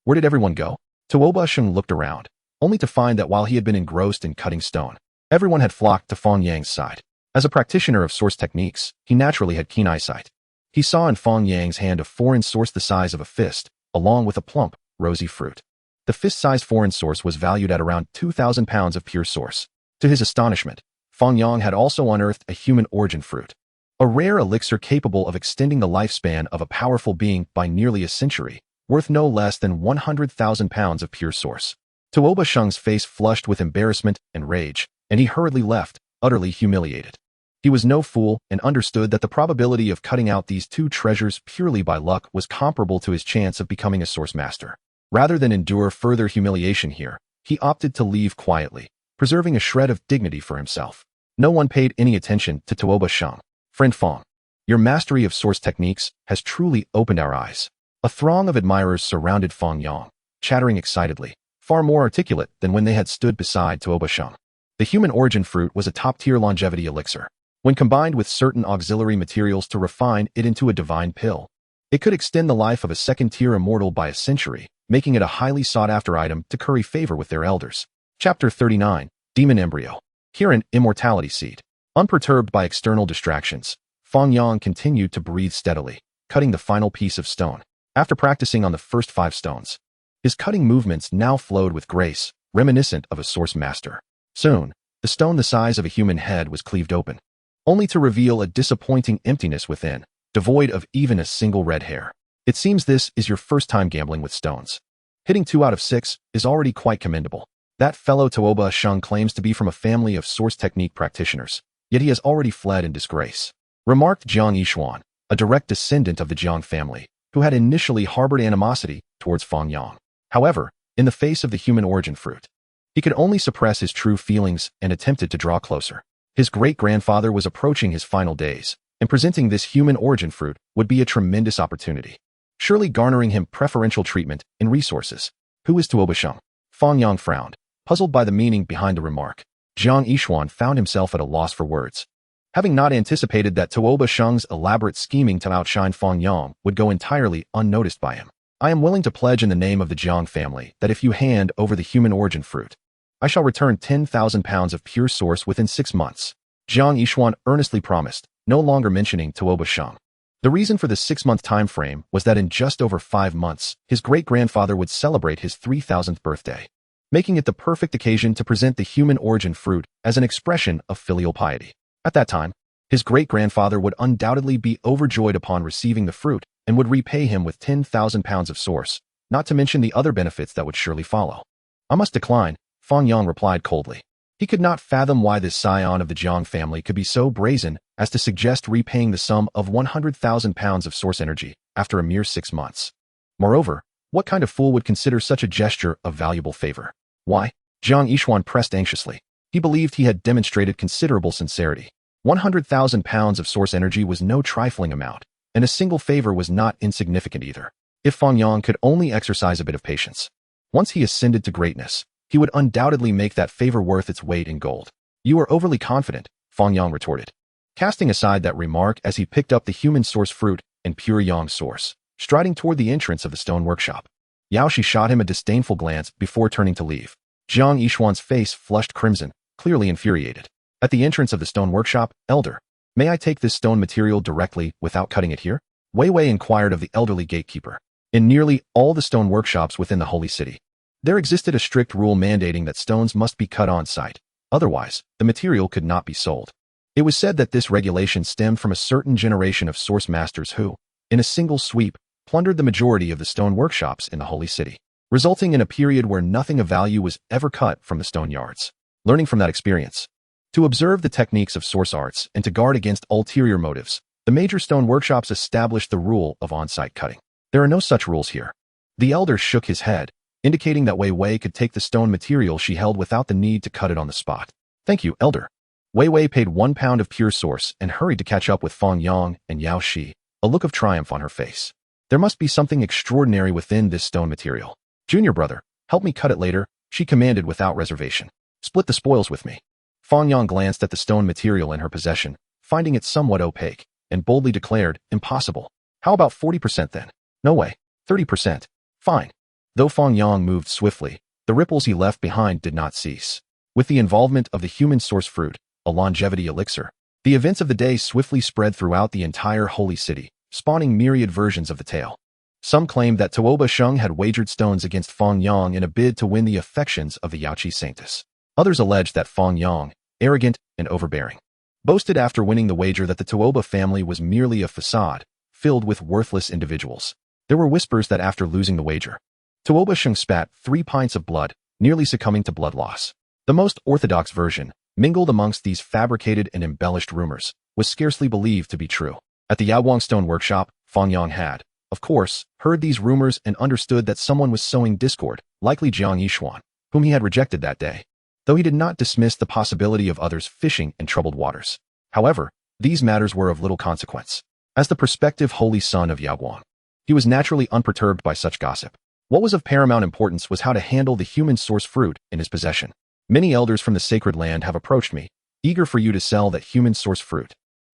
Where did everyone go? Tuoba Sheng looked around, only to find that while he had been engrossed in cutting stone, everyone had flocked to Fang Yang's side. As a practitioner of source techniques, he naturally had keen eyesight. He saw in Fang Yang's hand a foreign source the size of a fist, along with a plump, rosy fruit. The fist-sized foreign source was valued at around 2,000 pounds of pure source. To his astonishment, Fang Yang had also unearthed a human origin fruit, a rare elixir capable of extending the lifespan of a powerful being by nearly a century, worth no less than 100,000 pounds of pure source. Tuoba Sheng's face flushed with embarrassment and rage, and he hurriedly left, utterly humiliated. He was no fool and understood that the probability of cutting out these 2 treasures purely by luck was comparable to his chance of becoming a source master. Rather than endure further humiliation here, he opted to leave quietly, preserving a shred of dignity for himself. No one paid any attention to Tuoba Sheng. Friend Fang, your mastery of source techniques has truly opened our eyes. A throng of admirers surrounded Fang Yang, chattering excitedly, far more articulate than when they had stood beside Tuoba Sheng. The human origin fruit was a top-tier longevity elixir. When combined with certain auxiliary materials to refine it into a divine pill, it could extend the life of a second-tier immortal by a century, making it a highly sought-after item to curry favor with their elders. Chapter 39, Demon Embryo. Here an immortality seed. Unperturbed by external distractions, Fang Yang continued to breathe steadily, cutting the final piece of stone. After practicing on the first 5 stones, his cutting movements now flowed with grace, reminiscent of a source master. Soon, the stone the size of a human head was cleaved open, only to reveal a disappointing emptiness within, devoid of even a single red hair. It seems this is your first time gambling with stones. Hitting 2 out of 6 is already quite commendable. That fellow Tuoba Sheng claims to be from a family of source technique practitioners, yet he has already fled in disgrace. Remarked Jiang Yishuan, a direct descendant of the Jiang family, who had initially harbored animosity towards Fang Yang. However, in the face of the human origin fruit, he could only suppress his true feelings and attempted to draw closer. His great-grandfather was approaching his final days, and presenting this human origin fruit would be a tremendous opportunity, surely garnering him preferential treatment and resources. Who is Tuoba Sheng? Fang Yang frowned, puzzled by the meaning behind the remark. Jiang Yishuan found himself at a loss for words. Having not anticipated that Tuoba Sheng's elaborate scheming to outshine Fang Yang would go entirely unnoticed by him. I am willing to pledge in the name of the Jiang family that if you hand over the human origin fruit, I shall return 10,000 pounds of pure source within 6 months. Jiang Yishuan earnestly promised, no longer mentioning Tuoba Sheng. The reason for the 6-month time frame was that in just over 5 months, his great-grandfather would celebrate his 3,000th birthday, making it the perfect occasion to present the human origin fruit as an expression of filial piety. At that time, his great-grandfather would undoubtedly be overjoyed upon receiving the fruit and would repay him with 10,000 pounds of source, not to mention the other benefits that would surely follow. I must decline, Fang Yang replied coldly. He could not fathom why this scion of the Jiang family could be so brazen as to suggest repaying the sum of 100,000 pounds of source energy after a mere 6 months. Moreover, what kind of fool would consider such a gesture of valuable favor? Why? Jiang Yishuan pressed anxiously. He believed he had demonstrated considerable sincerity. 100,000 pounds of source energy was no trifling amount, and a single favor was not insignificant either. If Fang Yang could only exercise a bit of patience, once he ascended to greatness, he would undoubtedly make that favor worth its weight in gold. You are overly confident, Fang Yang retorted, casting aside that remark as he picked up the human source fruit and pure yang source, striding toward the entrance of the stone workshop. Yao Shi shot him a disdainful glance before turning to leave. Jiang Yishuan's face flushed crimson, clearly infuriated. At the entrance of the stone workshop, Elder, may I take this stone material directly without cutting it here? Wei Wei inquired of the elderly gatekeeper. In nearly all the stone workshops within the holy city, there existed a strict rule mandating that stones must be cut on site. Otherwise, the material could not be sold. It was said that this regulation stemmed from a certain generation of source masters who, in a single sweep, plundered the majority of the stone workshops in the holy city, resulting in a period where nothing of value was ever cut from the stone yards. Learning from that experience, to observe the techniques of source arts and to guard against ulterior motives, the major stone workshops established the rule of on-site cutting. There are no such rules here. The elder shook his head, indicating that Wei Wei could take the stone material she held without the need to cut it on the spot. Thank you, Elder. Wei Wei paid 1 pound of pure source and hurried to catch up with Fang Yang and Yao Shi, a look of triumph on her face. There must be something extraordinary within this stone material. Junior brother, help me cut it later, she commanded without reservation. Split the spoils with me. Fang Yang glanced at the stone material in her possession, finding it somewhat opaque, and boldly declared, impossible. How about 40% then? No way. 30%. Fine. Though Fang Yang moved swiftly, the ripples he left behind did not cease. With the involvement of the human source fruit, a longevity elixir, the events of the day swiftly spread throughout the entire holy city, spawning myriad versions of the tale. Some claimed that Tuoba Sheng had wagered stones against Fang Yang in a bid to win the affections of the Yaoqi Sanctus. Others alleged that Fang Yang, arrogant and overbearing, boasted after winning the wager that the Tuoba family was merely a facade, filled with worthless individuals. There were whispers that after losing the wager, Tuoba Sheng spat 3 pints of blood, nearly succumbing to blood loss. The most orthodox version, mingled amongst these fabricated and embellished rumors, was scarcely believed to be true. At the Yaoguang Stone Workshop, Fang Yang had, of course, heard these rumors and understood that someone was sowing discord, likely Jiang Yishuan, whom he had rejected that day, though he did not dismiss the possibility of others fishing in troubled waters. However, these matters were of little consequence. As the prospective holy son of Yaoguang, he was naturally unperturbed by such gossip. What was of paramount importance was how to handle the human source fruit in his possession. Many elders from the sacred land have approached me, eager for you to sell that human source fruit,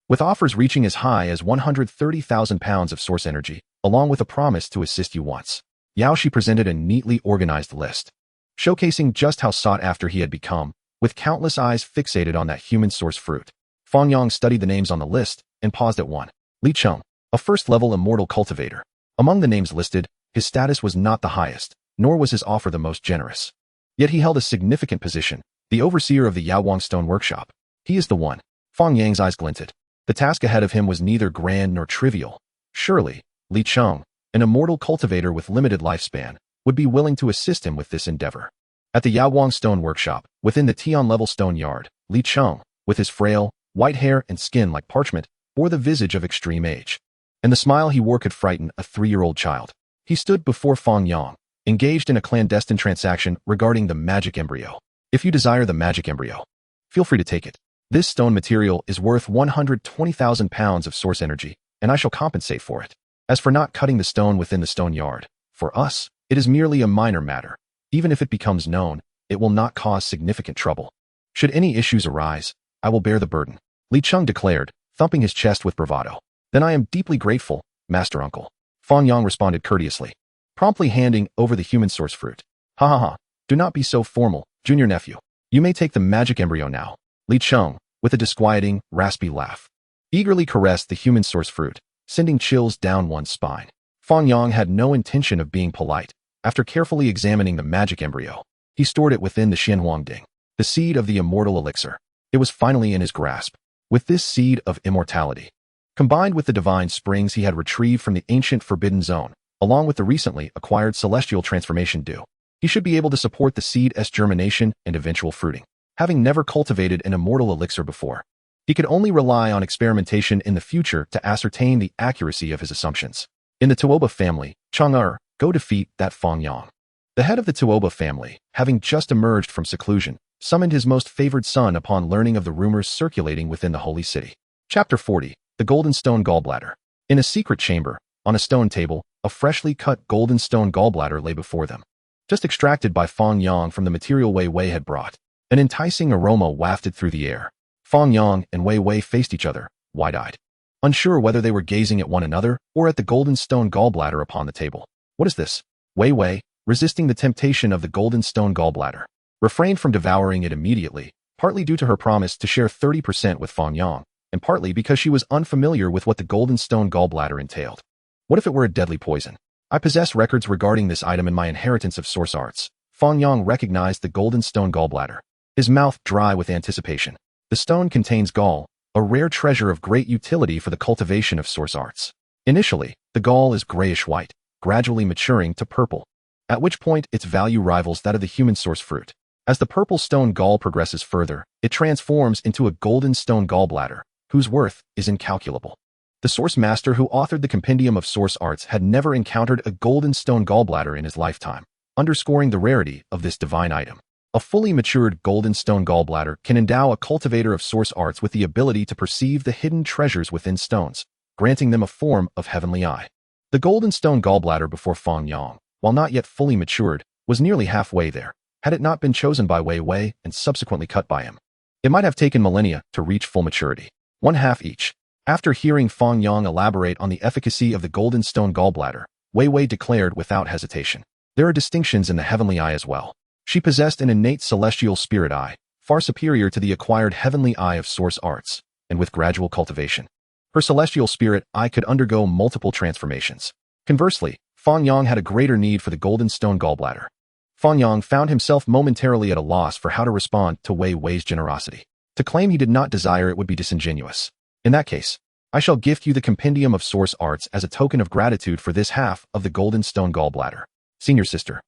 with offers reaching as high as 130,000 pounds of source energy, along with a promise to assist you once. Yao Shi presented a neatly organized list, showcasing just how sought after he had become, with countless eyes fixated on that human source fruit. Fang Yang studied the names on the list and paused at one. Li Cheng, a first-level immortal cultivator. Among the names listed, his status was not the highest, nor was his offer the most generous. Yet he held a significant position, the overseer of the Yaoguang Stone Workshop. He is the one. Fang Yang's eyes glinted. The task ahead of him was neither grand nor trivial. Surely, Li Cheng, an immortal cultivator with limited lifespan, would be willing to assist him with this endeavor. At the Yaoguang Stone Workshop, within the Tian-level stone yard, Li Cheng, with his frail, white hair and skin like parchment, bore the visage of extreme age. And the smile he wore could frighten a 3-year-old child. He stood before Fang Yang, engaged in a clandestine transaction regarding the magic embryo. If you desire the magic embryo, feel free to take it. This stone material is worth 120,000 pounds of source energy, and I shall compensate for it. As for not cutting the stone within the stone yard, for us, it is merely a minor matter. Even if it becomes known, it will not cause significant trouble. Should any issues arise, I will bear the burden, Li Cheng declared, thumping his chest with bravado. Then I am deeply grateful, Master Uncle. Fang Yang responded courteously, promptly handing over the human source fruit. Ha ha ha, do not be so formal, junior nephew. You may take the magic embryo now. Li Cheng, with a disquieting, raspy laugh, eagerly caressed the human source fruit, sending chills down one's spine. Fang Yang had no intention of being polite. After carefully examining the magic embryo, he stored it within the Xianhuang Ding, the seed of the immortal elixir. It was finally in his grasp. With this seed of immortality, combined with the divine springs he had retrieved from the ancient Forbidden Zone, along with the recently acquired celestial transformation dew, he should be able to support the seed's germination and eventual fruiting. Having never cultivated an immortal elixir before, he could only rely on experimentation in the future to ascertain the accuracy of his assumptions. In the Tuoba family, Chang'er, go defeat that Fang Yang. The head of the Tuoba family, having just emerged from seclusion, summoned his most favored son upon learning of the rumors circulating within the holy city. Chapter 40. The Golden Stone Gallbladder. In a secret chamber, on a stone table, a freshly cut golden stone gallbladder lay before them. Just extracted by Fang Yang from the material Wei Wei had brought. An enticing aroma wafted through the air. Fang Yang and Wei Wei faced each other, wide-eyed, unsure whether they were gazing at one another or at the golden stone gallbladder upon the table. What is this? Wei Wei, resisting the temptation of the golden stone gallbladder, refrained from devouring it immediately, partly due to her promise to share 30% with Fang Yang, and partly because she was unfamiliar with what the golden stone gallbladder entailed. What if it were a deadly poison? I possess records regarding this item in my inheritance of source arts. Fang Yang recognized the golden stone gallbladder, his mouth dry with anticipation. The stone contains gall, a rare treasure of great utility for the cultivation of source arts. Initially, the gall is grayish-white, gradually maturing to purple, at which point its value rivals that of the human source fruit. As the purple stone gall progresses further, it transforms into a golden stone gallbladder, whose worth is incalculable. The source master who authored the Compendium of Source Arts had never encountered a golden stone gallbladder in his lifetime, underscoring the rarity of this divine item. A fully matured golden stone gallbladder can endow a cultivator of source arts with the ability to perceive the hidden treasures within stones, granting them a form of heavenly eye. The golden stone gallbladder before Fang Yang, while not yet fully matured, was nearly halfway there, had it not been chosen by Wei Wei and subsequently cut by him. It might have taken millennia to reach full maturity, one half each. After hearing Fang Yang elaborate on the efficacy of the golden stone gallbladder, Wei Wei declared without hesitation, there are distinctions in the heavenly eye as well. She possessed an innate celestial spirit eye, far superior to the acquired heavenly eye of source arts, and with gradual cultivation, her celestial spirit eye could undergo multiple transformations. Conversely, Fang Yang had a greater need for the golden stone gallbladder. Fang Yang found himself momentarily at a loss for how to respond to Wei Wei's generosity. To claim he did not desire it would be disingenuous. In that case, I shall gift you the Compendium of Source Arts as a token of gratitude for this half of the golden stone gallbladder. Senior sister,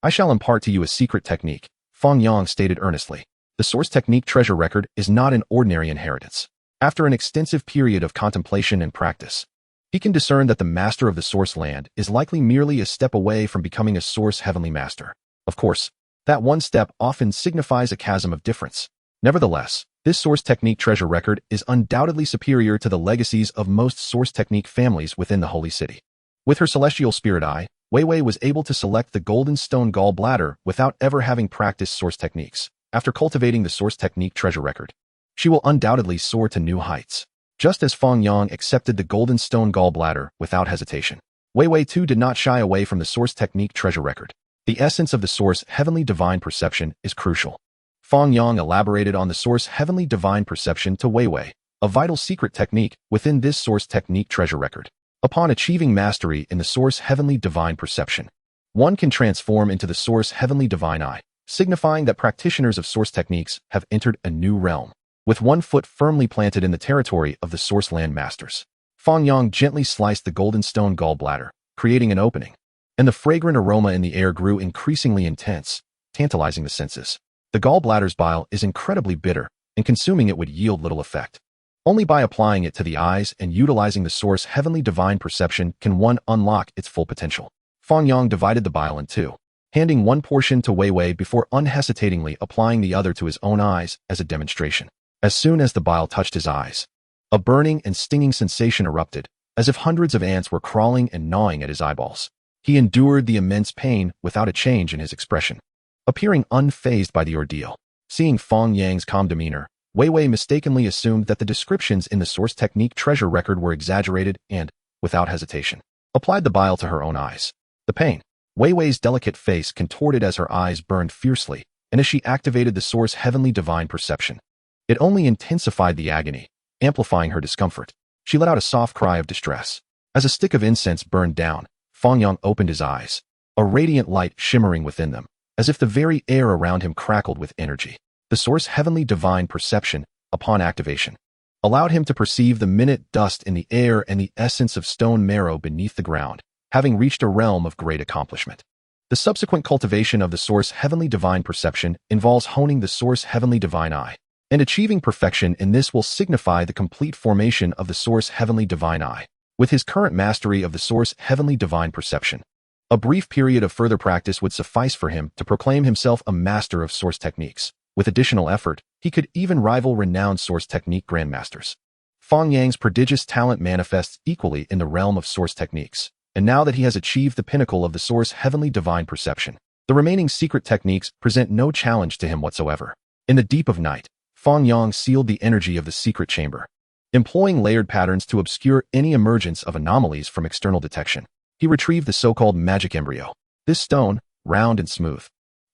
I shall impart to you a secret technique, Fang Yang stated earnestly. The source technique treasure record is not an ordinary inheritance. After an extensive period of contemplation and practice, he can discern that the master of the source land is likely merely a step away from becoming a source heavenly master. Of course, that one step often signifies a chasm of difference. Nevertheless, this source technique treasure record is undoubtedly superior to the legacies of most source technique families within the holy city. With her celestial spirit eye, Wei Wei was able to select the golden stone gallbladder without ever having practiced source techniques. After cultivating the source technique treasure record, she will undoubtedly soar to new heights. Just as Fang Yang accepted the golden stone gallbladder without hesitation, Wei Wei too did not shy away from the source technique treasure record. The essence of the source heavenly divine perception is crucial. Fang Yang elaborated on the source heavenly divine perception to Wei Wei, a vital secret technique within this source technique treasure record. Upon achieving mastery in the source heavenly divine perception, one can transform into the source heavenly divine eye, signifying that practitioners of source techniques have entered a new realm, with one foot firmly planted in the territory of the source land masters. Fang Yang gently sliced the golden stone gallbladder, creating an opening. And the fragrant aroma in the air grew increasingly intense, tantalizing the senses. The gallbladder's bile is incredibly bitter, and consuming it would yield little effect. Only by applying it to the eyes and utilizing the source heavenly divine perception can one unlock its full potential. Fang Yang divided the bile in two, handing one portion to Wei Wei before unhesitatingly applying the other to his own eyes as a demonstration. As soon as the bile touched his eyes, a burning and stinging sensation erupted, as if hundreds of ants were crawling and gnawing at his eyeballs. He endured the immense pain without a change in his expression, appearing unfazed by the ordeal. Seeing Fang Yang's calm demeanor, Wei Wei mistakenly assumed that the descriptions in the source technique treasure record were exaggerated and, without hesitation, applied the bile to her own eyes. The pain. Wei Wei's delicate face contorted as her eyes burned fiercely, and as she activated the source heavenly divine perception, it only intensified the agony, amplifying her discomfort. She let out a soft cry of distress. As a stick of incense burned down, Fang Yang opened his eyes, a radiant light shimmering within them, as if the very air around him crackled with energy. The source heavenly divine perception, upon activation, allowed him to perceive the minute dust in the air and the essence of stone marrow beneath the ground, having reached a realm of great accomplishment. The subsequent cultivation of the source heavenly divine perception involves honing the source heavenly divine eye, and achieving perfection in this will signify the complete formation of the source heavenly divine eye. With his current mastery of the source heavenly divine perception, a brief period of further practice would suffice for him to proclaim himself a master of source techniques. With additional effort, he could even rival renowned source technique grandmasters. Fang Yang's prodigious talent manifests equally in the realm of source techniques, and now that he has achieved the pinnacle of the source heavenly divine perception, the remaining secret techniques present no challenge to him whatsoever. In the deep of night, Fang Yang sealed the energy of the secret chamber, employing layered patterns to obscure any emergence of anomalies from external detection. He retrieved the so-called magic embryo. This stone, round and smooth,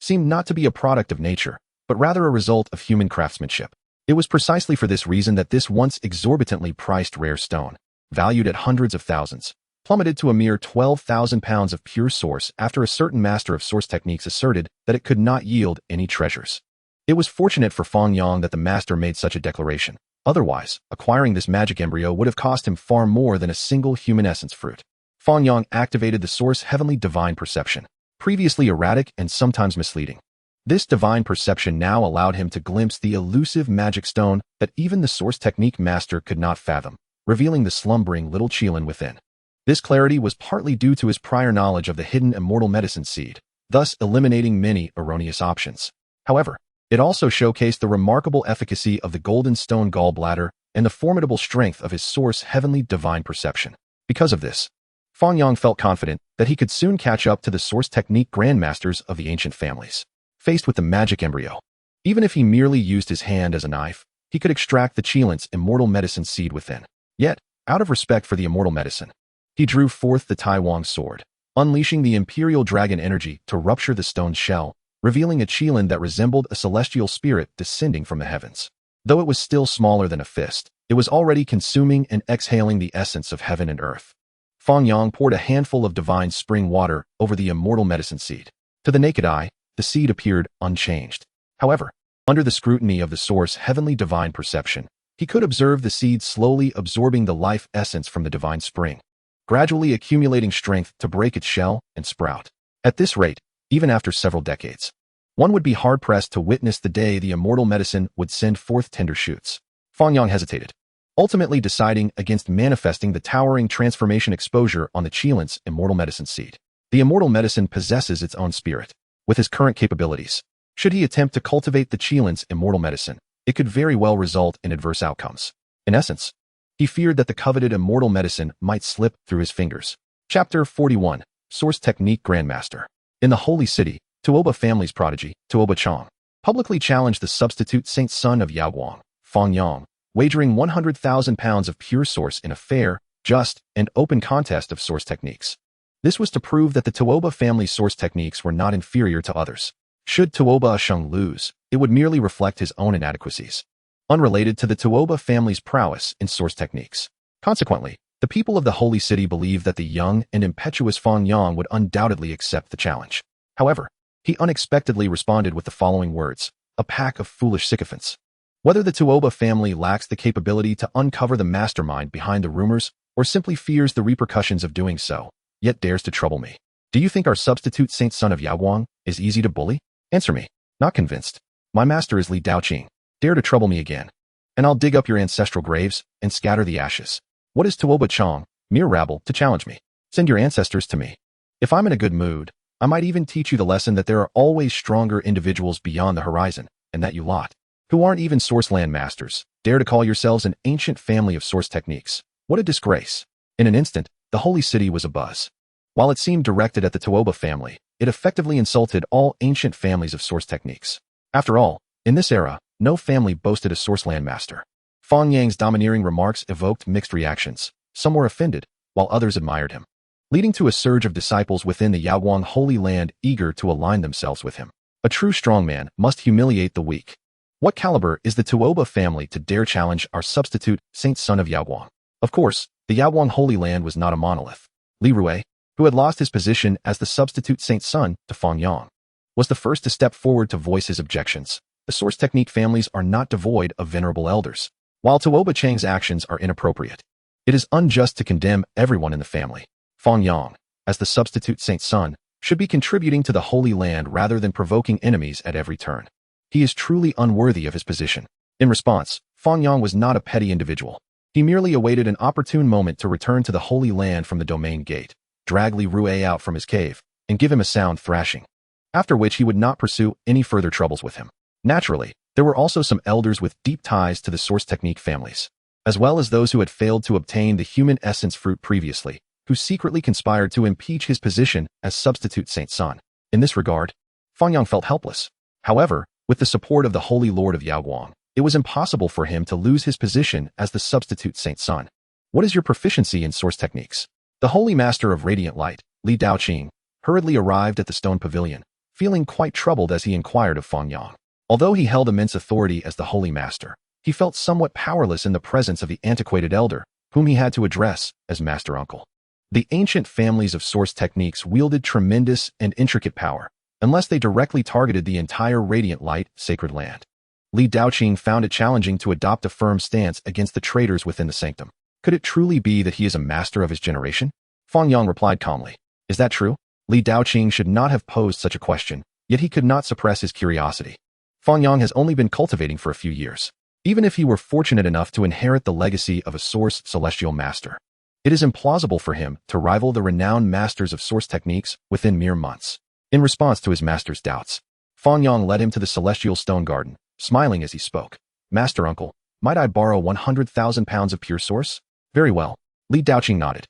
seemed not to be a product of nature, but rather a result of human craftsmanship. It was precisely for this reason that this once exorbitantly priced rare stone, valued at hundreds of thousands, plummeted to a mere 12,000 pounds of pure source after a certain master of source techniques asserted that it could not yield any treasures. It was fortunate for Fang Yang that the master made such a declaration. Otherwise, acquiring this magic embryo would have cost him far more than a single human essence fruit. Fang Yang activated the source heavenly divine perception, previously erratic and sometimes misleading. This divine perception now allowed him to glimpse the elusive magic stone that even the source technique master could not fathom, revealing the slumbering little Qilin within. This clarity was partly due to his prior knowledge of the hidden immortal medicine seed, thus eliminating many erroneous options. However, it also showcased the remarkable efficacy of the golden stone gallbladder and the formidable strength of his source heavenly divine perception. Because of this, Fang Yang felt confident that he could soon catch up to the source technique grandmasters of the ancient families. Faced with the magic embryo, even if he merely used his hand as a knife, he could extract the Qilin's immortal medicine seed within. Yet, out of respect for the immortal medicine, he drew forth the Tai Wang sword, unleashing the imperial dragon energy to rupture the stone's shell, revealing a Qilin that resembled a celestial spirit descending from the heavens. Though it was still smaller than a fist, it was already consuming and exhaling the essence of heaven and earth. Fang Yang poured a handful of divine spring water over the immortal medicine seed. To the naked eye, the seed appeared unchanged. However, under the scrutiny of the source heavenly divine perception, he could observe the seed slowly absorbing the life essence from the divine spring, gradually accumulating strength to break its shell and sprout. At this rate, even after several decades, one would be hard-pressed to witness the day the immortal medicine would send forth tender shoots. Fang Yang hesitated, ultimately deciding against manifesting the towering transformation exposure on the Qilin's immortal medicine seed. The immortal medicine possesses its own spirit. With his current capabilities, should he attempt to cultivate the Qilin's immortal medicine, it could very well result in adverse outcomes. In essence, he feared that the coveted immortal medicine might slip through his fingers. Chapter 41, Source Technique Grandmaster. In the Holy City, Tuoba family's prodigy, Tuoba Chang, publicly challenged the substitute saint son of Yaoguang, Fang Yang, wagering 100,000 pounds of pure source in a fair, just, and open contest of source techniques. This was to prove that the Tuoba family's source techniques were not inferior to others. Should Tuoba Sheng lose, it would merely reflect his own inadequacies, unrelated to the Tuoba family's prowess in source techniques. Consequently, the people of the Holy City believed that the young and impetuous Fang Yang would undoubtedly accept the challenge. However, he unexpectedly responded with the following words: "A pack of foolish sycophants." Whether the Tuoba family lacks the capability to uncover the mastermind behind the rumors or simply fears the repercussions of doing so, yet dares to trouble me. Do you think our substitute saint son of Yaoguang is easy to bully? Answer me. Not convinced. My master is Li Daoqing. Dare to trouble me again, and I'll dig up your ancestral graves and scatter the ashes. What is Tuoba Chong, mere rabble, to challenge me? Send your ancestors to me. If I'm in a good mood, I might even teach you the lesson that there are always stronger individuals beyond the horizon, and that you lot, who aren't even source land masters, dare to call yourselves an ancient family of source techniques. What a disgrace. In an instant, the holy city was abuzz. While it seemed directed at the Tuoba family, it effectively insulted all ancient families of source techniques. After all, in this era, no family boasted a source land master. Fang Yang's domineering remarks evoked mixed reactions. Some were offended, while others admired him, leading to a surge of disciples within the Yaoguang Holy Land eager to align themselves with him. A true strongman must humiliate the weak. What caliber is the Tuoba family to dare challenge our substitute saint son of Yaoguang? Of course, the Yaoguang Holy Land was not a monolith. Li Rui, who had lost his position as the substitute saint son to Fang Yang, was the first to step forward to voice his objections. The source technique families are not devoid of venerable elders. While Tuoba Chang's actions are inappropriate, it is unjust to condemn everyone in the family. Fang Yang, as the substitute saint son, should be contributing to the Holy Land rather than provoking enemies at every turn. He is truly unworthy of his position. In response, Fang Yang was not a petty individual. He merely awaited an opportune moment to return to the Holy Land from the domain gate, drag Li Rui out from his cave, and give him a sound thrashing, after which he would not pursue any further troubles with him. Naturally, there were also some elders with deep ties to the source technique families, as well as those who had failed to obtain the human essence fruit previously, who secretly conspired to impeach his position as substitute saint son. In this regard, Fang Yang felt helpless. However, with the support of the Holy Lord of Yaoguang, it was impossible for him to lose his position as the substitute saint son. What is your proficiency in source techniques? The Holy Master of Radiant Light, Li Daoqing, hurriedly arrived at the stone pavilion, feeling quite troubled as he inquired of Fang Yang. Although he held immense authority as the Holy Master, he felt somewhat powerless in the presence of the antiquated elder, whom he had to address as Master Uncle. The ancient families of source techniques wielded tremendous and intricate power, unless they directly targeted the entire Radiant Light sacred land. Li Daoqing found it challenging to adopt a firm stance against the traitors within the sanctum. Could it truly be that he is a master of his generation? Fang Yang replied calmly. Is that true? Li Daoqing should not have posed such a question, yet he could not suppress his curiosity. Fang Yang has only been cultivating for a few years. Even if he were fortunate enough to inherit the legacy of a source celestial master, it is implausible for him to rival the renowned masters of source techniques within mere months. In response to his master's doubts, Fang Yang led him to the celestial stone garden, smiling as he spoke. Master Uncle, might I borrow 100,000 pounds of pure source? Very well. Li Daoqing nodded,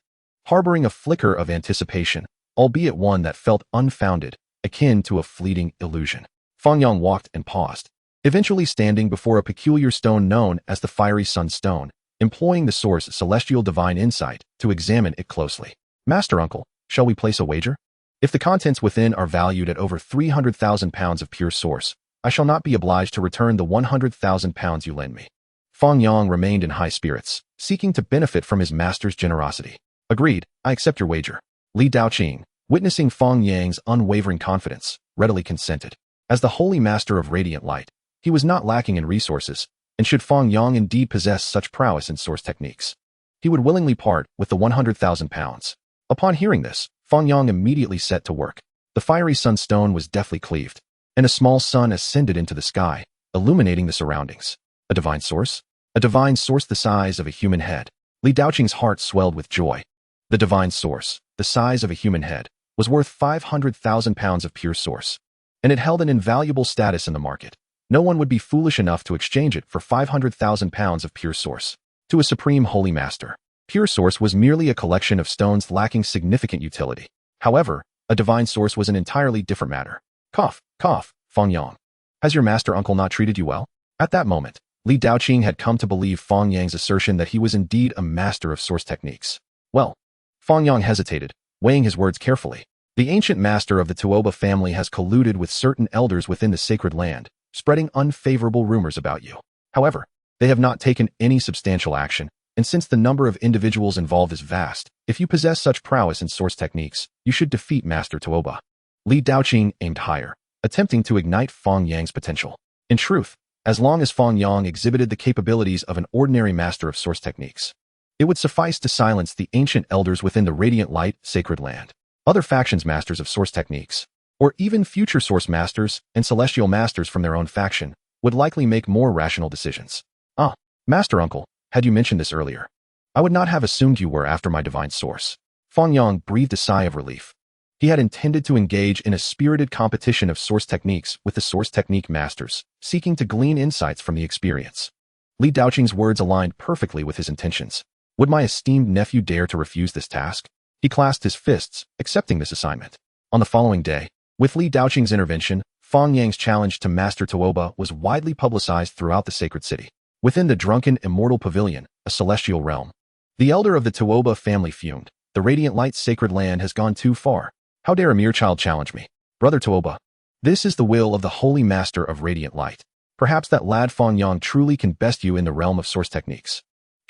harboring a flicker of anticipation, albeit one that felt unfounded, akin to a fleeting illusion. Fang Yang walked and paused, eventually standing before a peculiar stone known as the Fiery Sun Stone, employing the source celestial divine insight to examine it closely. Master Uncle, shall we place a wager? If the contents within are valued at over 300,000 pounds of pure source, I shall not be obliged to return the 100,000 pounds you lend me. Fang Yang remained in high spirits, seeking to benefit from his master's generosity. Agreed, I accept your wager. Li Daoqing, witnessing Fang Yang's unwavering confidence, readily consented. As the Holy Master of Radiant Light, he was not lacking in resources, and should Fang Yang indeed possess such prowess in source techniques, he would willingly part with the 100,000 pounds. Upon hearing this, Fang Yang immediately set to work. The Fiery Sun Stone was deftly cleaved, and a small sun ascended into the sky, illuminating the surroundings. A divine source? A divine source the size of a human head. Li Daoqing's heart swelled with joy. The divine source, the size of a human head, was worth 500,000 pounds of pure source, and it held an invaluable status in the market. No one would be foolish enough to exchange it for 500,000 pounds of pure source. To a supreme holy master, pure source was merely a collection of stones lacking significant utility. However, a divine source was an entirely different matter. Cough, cough, Fang Yang. Has your master uncle not treated you well? At that moment, Li Daoqing had come to believe Fang Yang's assertion that he was indeed a master of source techniques. Well, Fang Yang hesitated, weighing his words carefully. The ancient master of the Tuoba family has colluded with certain elders within the sacred land, spreading unfavorable rumors about you. However, they have not taken any substantial action, and since the number of individuals involved is vast, if you possess such prowess in source techniques, you should defeat Master Tuoba. Li Daoqing aimed higher, attempting to ignite Fang Yang's potential. In truth, as long as Fang Yang exhibited the capabilities of an ordinary master of source techniques, It would suffice to silence the ancient elders within the Radiant Light Sacred Land. Other factions masters of source techniques, or even future source masters and celestial masters from their own faction, would likely make more rational decisions. Ah, Master Uncle, had you mentioned this earlier, I would not have assumed you were after my divine source. Fang Yang breathed a sigh of relief. He had intended to engage in a spirited competition of source techniques with the source technique masters, seeking to glean insights from the experience. Li Daoqing's words aligned perfectly with his intentions. Would my esteemed nephew dare to refuse this task? He clasped his fists, accepting this assignment. On the following day, with Li Daoqing's intervention, Fang Yang's challenge to Master Tuoba was widely publicized throughout the sacred city. Within the drunken Immortal Pavilion, a celestial realm, the elder of the Tuoba family fumed. The Radiant Light Sacred Land has gone too far. How dare a mere child challenge me? Brother Tuoba, this is the will of the Holy Master of Radiant Light. Perhaps that lad Fang Yang truly can best you in the realm of source techniques.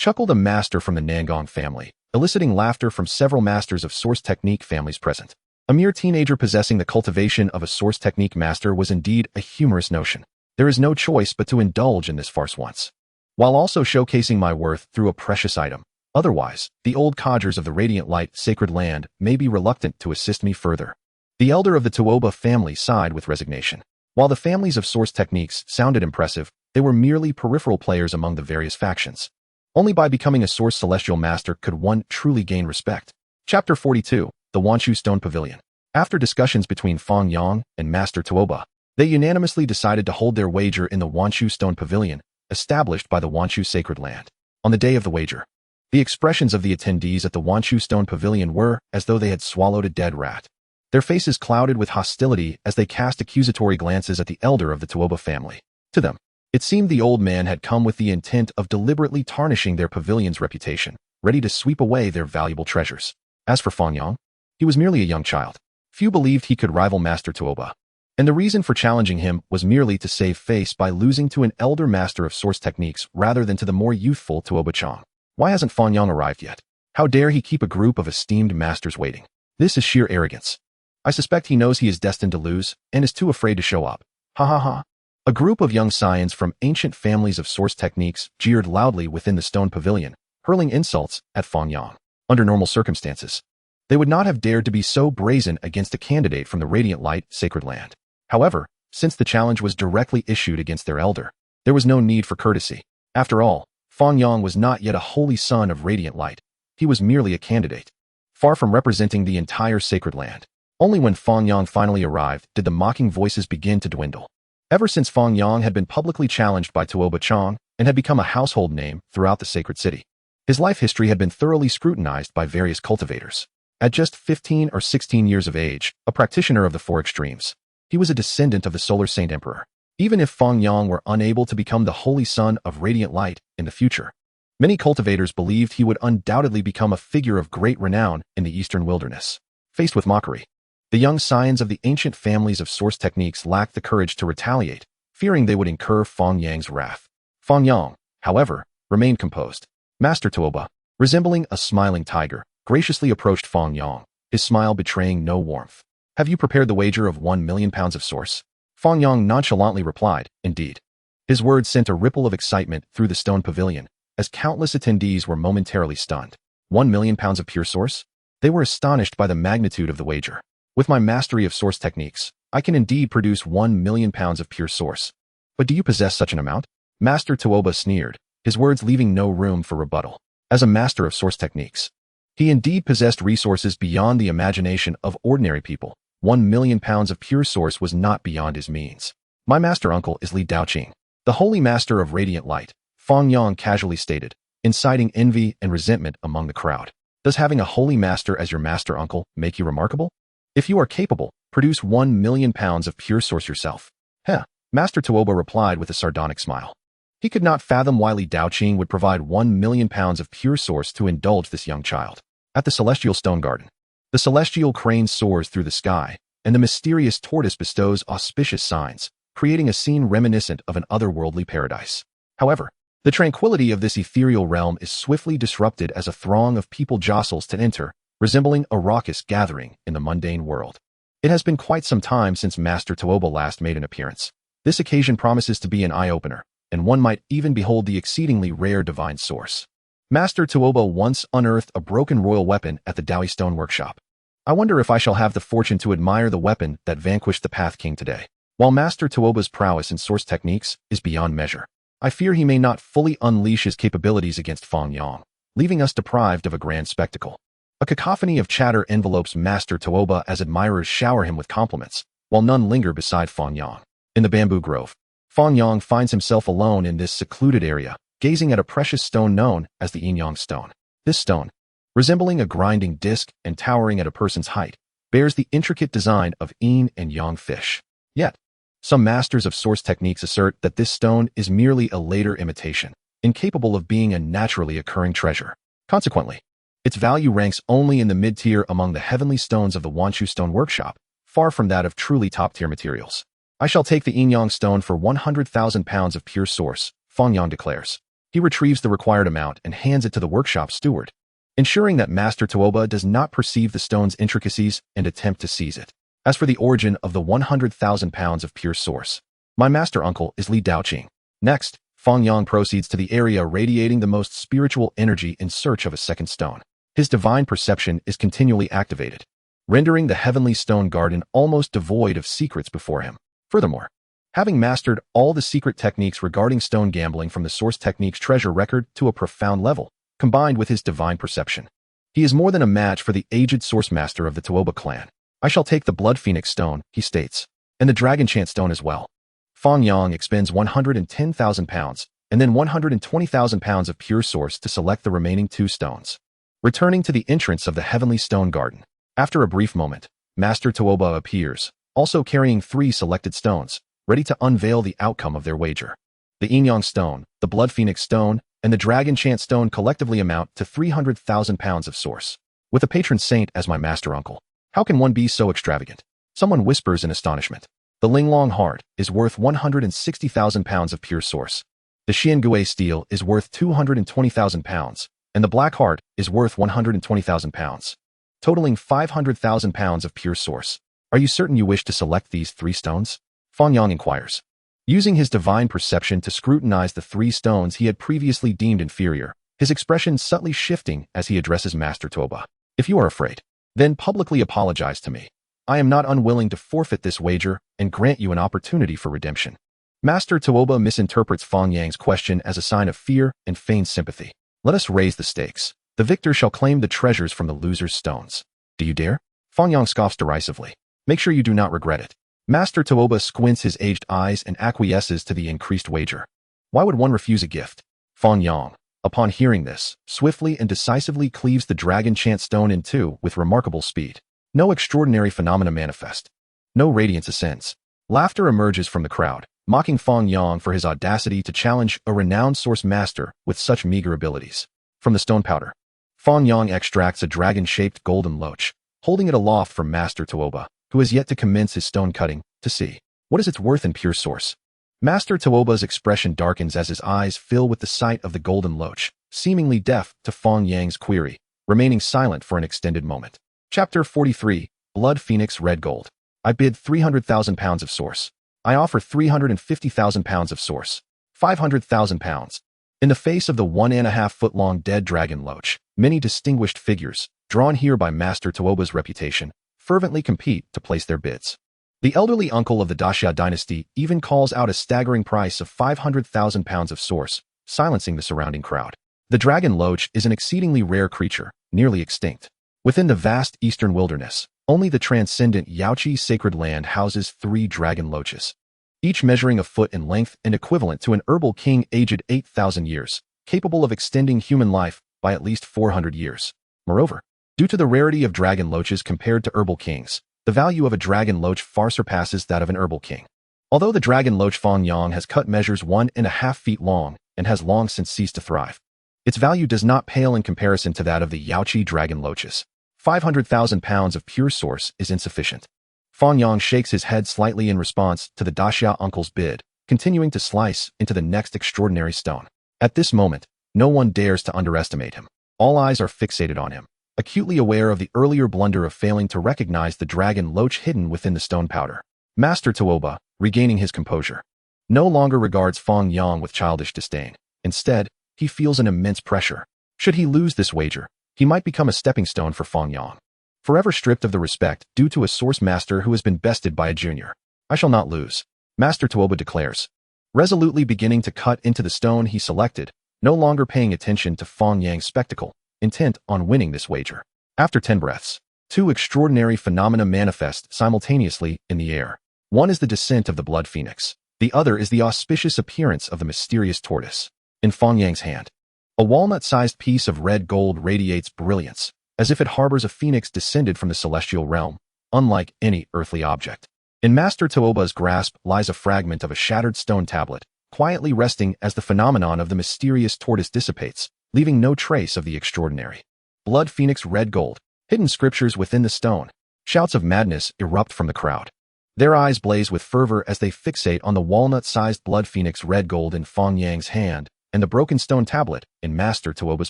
Chuckled a master from the Nangong family, eliciting laughter from several masters of source technique families present. A mere teenager possessing the cultivation of a source technique master was indeed a humorous notion. There is no choice but to indulge in this farce once, while also showcasing my worth through a precious item. Otherwise, the old codgers of the Radiant Light Sacred Land may be reluctant to assist me further. The elder of the Tuoba family sighed with resignation. While the families of source techniques sounded impressive, they were merely peripheral players among the various factions. Only by becoming a source celestial master could one truly gain respect. Chapter 42, The Wanshu Stone Pavilion. After discussions between Fang Yang and Master Tuoba, they unanimously decided to hold their wager in the Wanshu Stone Pavilion, established by the Wanshu Sacred Land. On the day of the wager, the expressions of the attendees at the Wanshu Stone Pavilion were as though they had swallowed a dead rat. Their faces clouded with hostility as they cast accusatory glances at the elder of the Tuoba family. To them, it seemed the old man had come with the intent of deliberately tarnishing their pavilion's reputation, ready to sweep away their valuable treasures. As for Fang Yang, he was merely a young child. Few believed he could rival Master Tuoba, and the reason for challenging him was merely to save face by losing to an elder master of source techniques rather than to the more youthful Tuoba Chang. Why hasn't Fang Yang arrived yet? How dare he keep a group of esteemed masters waiting? This is sheer arrogance. I suspect he knows he is destined to lose and is too afraid to show up. Ha ha ha. A group of young scions from ancient families of source techniques jeered loudly within the stone pavilion, hurling insults at Fang Yang. Under normal circumstances, they would not have dared to be so brazen against a candidate from the Radiant Light Sacred Land. However, since the challenge was directly issued against their elder, there was no need for courtesy. After all, Fang Yang was not yet a holy son of Radiant Light. He was merely a candidate, far from representing the entire Sacred Land. Only when Fang Yang finally arrived did the mocking voices begin to dwindle. Ever since Fang Yang had been publicly challenged by Tuoba Chang and had become a household name throughout the sacred city, his life history had been thoroughly scrutinized by various cultivators. At just 15 or 16 years of age, a practitioner of the four extremes, he was a descendant of the Solar Saint Emperor. Even if Fang Yang were unable to become the holy son of Radiant Light in the future, many cultivators believed he would undoubtedly become a figure of great renown in the eastern wilderness. Faced with mockery, the young scions of the ancient families of source techniques lacked the courage to retaliate, fearing they would incur Fang Yang's wrath. Fang Yang, however, remained composed. Master Tuoba, resembling a smiling tiger, graciously approached Fang Yang, his smile betraying no warmth. Have you prepared the wager of 1 million pounds of source? Fang Yang nonchalantly replied, indeed. His words sent a ripple of excitement through the stone pavilion, as countless attendees were momentarily stunned. 1 million pounds of pure source? They were astonished by the magnitude of the wager. With my mastery of source techniques, I can indeed produce 1 million pounds of pure source. But do you possess such an amount? Master Tuoba sneered, his words leaving no room for rebuttal. As a master of source techniques, he indeed possessed resources beyond the imagination of ordinary people. 1 million pounds of pure source was not beyond his means. My master uncle is Li Daoqing, the holy master of Radiant Light, Fang Yang casually stated, inciting envy and resentment among the crowd. Does having a holy master as your master uncle make you remarkable? If you are capable, produce 1 million pounds of pure source yourself. Heh, Master Tuoba replied with a sardonic smile. He could not fathom why Li Daoqing would provide 1 million pounds of pure source to indulge this young child. At the Celestial Stone Garden, the celestial crane soars through the sky, and the mysterious tortoise bestows auspicious signs, creating a scene reminiscent of an otherworldly paradise. However, the tranquility of this ethereal realm is swiftly disrupted as a throng of people jostles to enter, resembling a raucous gathering in the mundane world. It has been quite some time since Master Tuoba last made an appearance. This occasion promises to be an eye-opener, and one might even behold the exceedingly rare divine source. Master Tuoba once unearthed a broken royal weapon at the Daoi Stone Workshop. I wonder if I shall have the fortune to admire the weapon that vanquished the Path King today. While Master Tuoba's prowess in source techniques is beyond measure, I fear he may not fully unleash his capabilities against Fang Yang, leaving us deprived of a grand spectacle. A cacophony of chatter envelopes Master Tuoba as admirers shower him with compliments, while none linger beside Fang Yang. In the bamboo grove, Fang Yang finds himself alone in this secluded area, gazing at a precious stone known as the Yin Yang stone. This stone, resembling a grinding disc and towering at a person's height, bears the intricate design of yin and yang fish. Yet, some masters of source techniques assert that this stone is merely a later imitation, incapable of being a naturally occurring treasure. Consequently, its value ranks only in the mid-tier among the heavenly stones of the Wanshu Stone Workshop, far from that of truly top-tier materials. I shall take the Yin Yang stone for 100,000 pounds of pure source, Fang Yang declares. He retrieves the required amount and hands it to the workshop steward, ensuring that Master Tuoba does not perceive the stone's intricacies and attempt to seize it. As for the origin of the 100,000 pounds of pure source, my master uncle is Li Daoqing. Next, Fang Yang proceeds to the area radiating the most spiritual energy in search of a second stone. His divine perception is continually activated, rendering the heavenly stone garden almost devoid of secrets before him. Furthermore, having mastered all the secret techniques regarding stone gambling from the source techniques treasure record to a profound level, combined with his divine perception, he is more than a match for the aged source master of the Tuoba clan. I shall take the Blood Phoenix stone, he states, and the Dragon Chant stone as well. Fang Yang expends 110,000 pounds and then 120,000 pounds of pure source to select the remaining 2 stones. Returning to the entrance of the heavenly stone garden, after a brief moment, Master Tuoba appears, also carrying 3 selected stones, ready to unveil the outcome of their wager. The Yin Yang stone, the Blood Phoenix stone, and the Dragon Chant stone collectively amount to 300,000 pounds of source. With a patron saint as my master uncle, how can one be so extravagant? Someone whispers in astonishment. The Linglong heart is worth 160,000 pounds of pure source. The Xiangui steel is worth 220,000 pounds, and the Black heart is worth 120,000 pounds, totaling 500,000 pounds of pure source. Are you certain you wish to select these 3 stones? Fang Yang inquires. Using his divine perception to scrutinize the 3 stones he had previously deemed inferior, his expression subtly shifting as he addresses Master Tuoba. If you are afraid, then publicly apologize to me. I am not unwilling to forfeit this wager and grant you an opportunity for redemption. Master Tuoba misinterprets Fang Yang's question as a sign of fear and feigns sympathy. Let us raise the stakes. The victor shall claim the treasures from the loser's stones. Do you dare? Fang Yang scoffs derisively. Make sure you do not regret it. Master Tuoba squints his aged eyes and acquiesces to the increased wager. Why would one refuse a gift? Fang Yang, upon hearing this, swiftly and decisively cleaves the Dragon Chant stone in 2 with remarkable speed. No extraordinary phenomena manifest. No radiance ascends. Laughter emerges from the crowd, mocking Fang Yang for his audacity to challenge a renowned source master with such meager abilities. From the stone powder, Fang Yang extracts a dragon-shaped golden loach, holding it aloft for Master Tuoba, who has yet to commence his stone cutting, to see. What is its worth in pure source? Master Tuoba's expression darkens as his eyes fill with the sight of the golden loach, seemingly deaf to Fang Yang's query, remaining silent for an extended moment. Chapter 43, Blood Phoenix Red Gold. I bid 300,000 pounds of source. I offer 350,000 pounds of source. 500,000 pounds. In the face of the 1.5-foot-long dead dragon loach, many distinguished figures, drawn here by Master Tuoba's reputation, fervently compete to place their bids. The elderly uncle of the Daxia dynasty even calls out a staggering price of 500,000 pounds of source, silencing the surrounding crowd. The dragon loach is an exceedingly rare creature, nearly extinct. Within the vast eastern wilderness, only the transcendent Yaoqi sacred land houses 3 dragon loaches, each measuring a foot in length and equivalent to an herbal king aged 8,000 years, capable of extending human life by at least 400 years. Moreover, due to the rarity of dragon loaches compared to herbal kings, the value of a dragon loach far surpasses that of an herbal king. Although the dragon loach Fang Yang has cut measures 1.5 feet long and has long since ceased to thrive, its value does not pale in comparison to that of the Yaoqi dragon loaches. 500,000 pounds of pure source is insufficient. Fang Yang shakes his head slightly in response to the Daxia uncle's bid, continuing to slice into the next extraordinary stone. At this moment, no one dares to underestimate him. All eyes are fixated on him, acutely aware of the earlier blunder of failing to recognize the dragon loach hidden within the stone powder. Master Tuoba, regaining his composure, no longer regards Fang Yang with childish disdain. Instead, he feels an immense pressure. Should he lose this wager, he might become a stepping stone for Fang Yang, forever stripped of the respect due to a source master who has been bested by a junior. I shall not lose, Master Tuoba declares, resolutely beginning to cut into the stone he selected, no longer paying attention to Fang Yang's spectacle, intent on winning this wager. After 10 breaths, 2 extraordinary phenomena manifest simultaneously in the air. One is the descent of the blood phoenix. The other is the auspicious appearance of the mysterious tortoise. In Fang Yang's hand, a walnut-sized piece of red gold radiates brilliance, as if it harbors a phoenix descended from the celestial realm, unlike any earthly object. In Master Tuoba's grasp lies a fragment of a shattered stone tablet, quietly resting as the phenomenon of the mysterious tortoise dissipates, leaving no trace of the extraordinary. Blood phoenix red gold, hidden scriptures within the stone. Shouts of madness erupt from the crowd. Their eyes blaze with fervor as they fixate on the walnut-sized blood phoenix red gold in Fang Yang's hand and the broken stone tablet in Master Tuoba's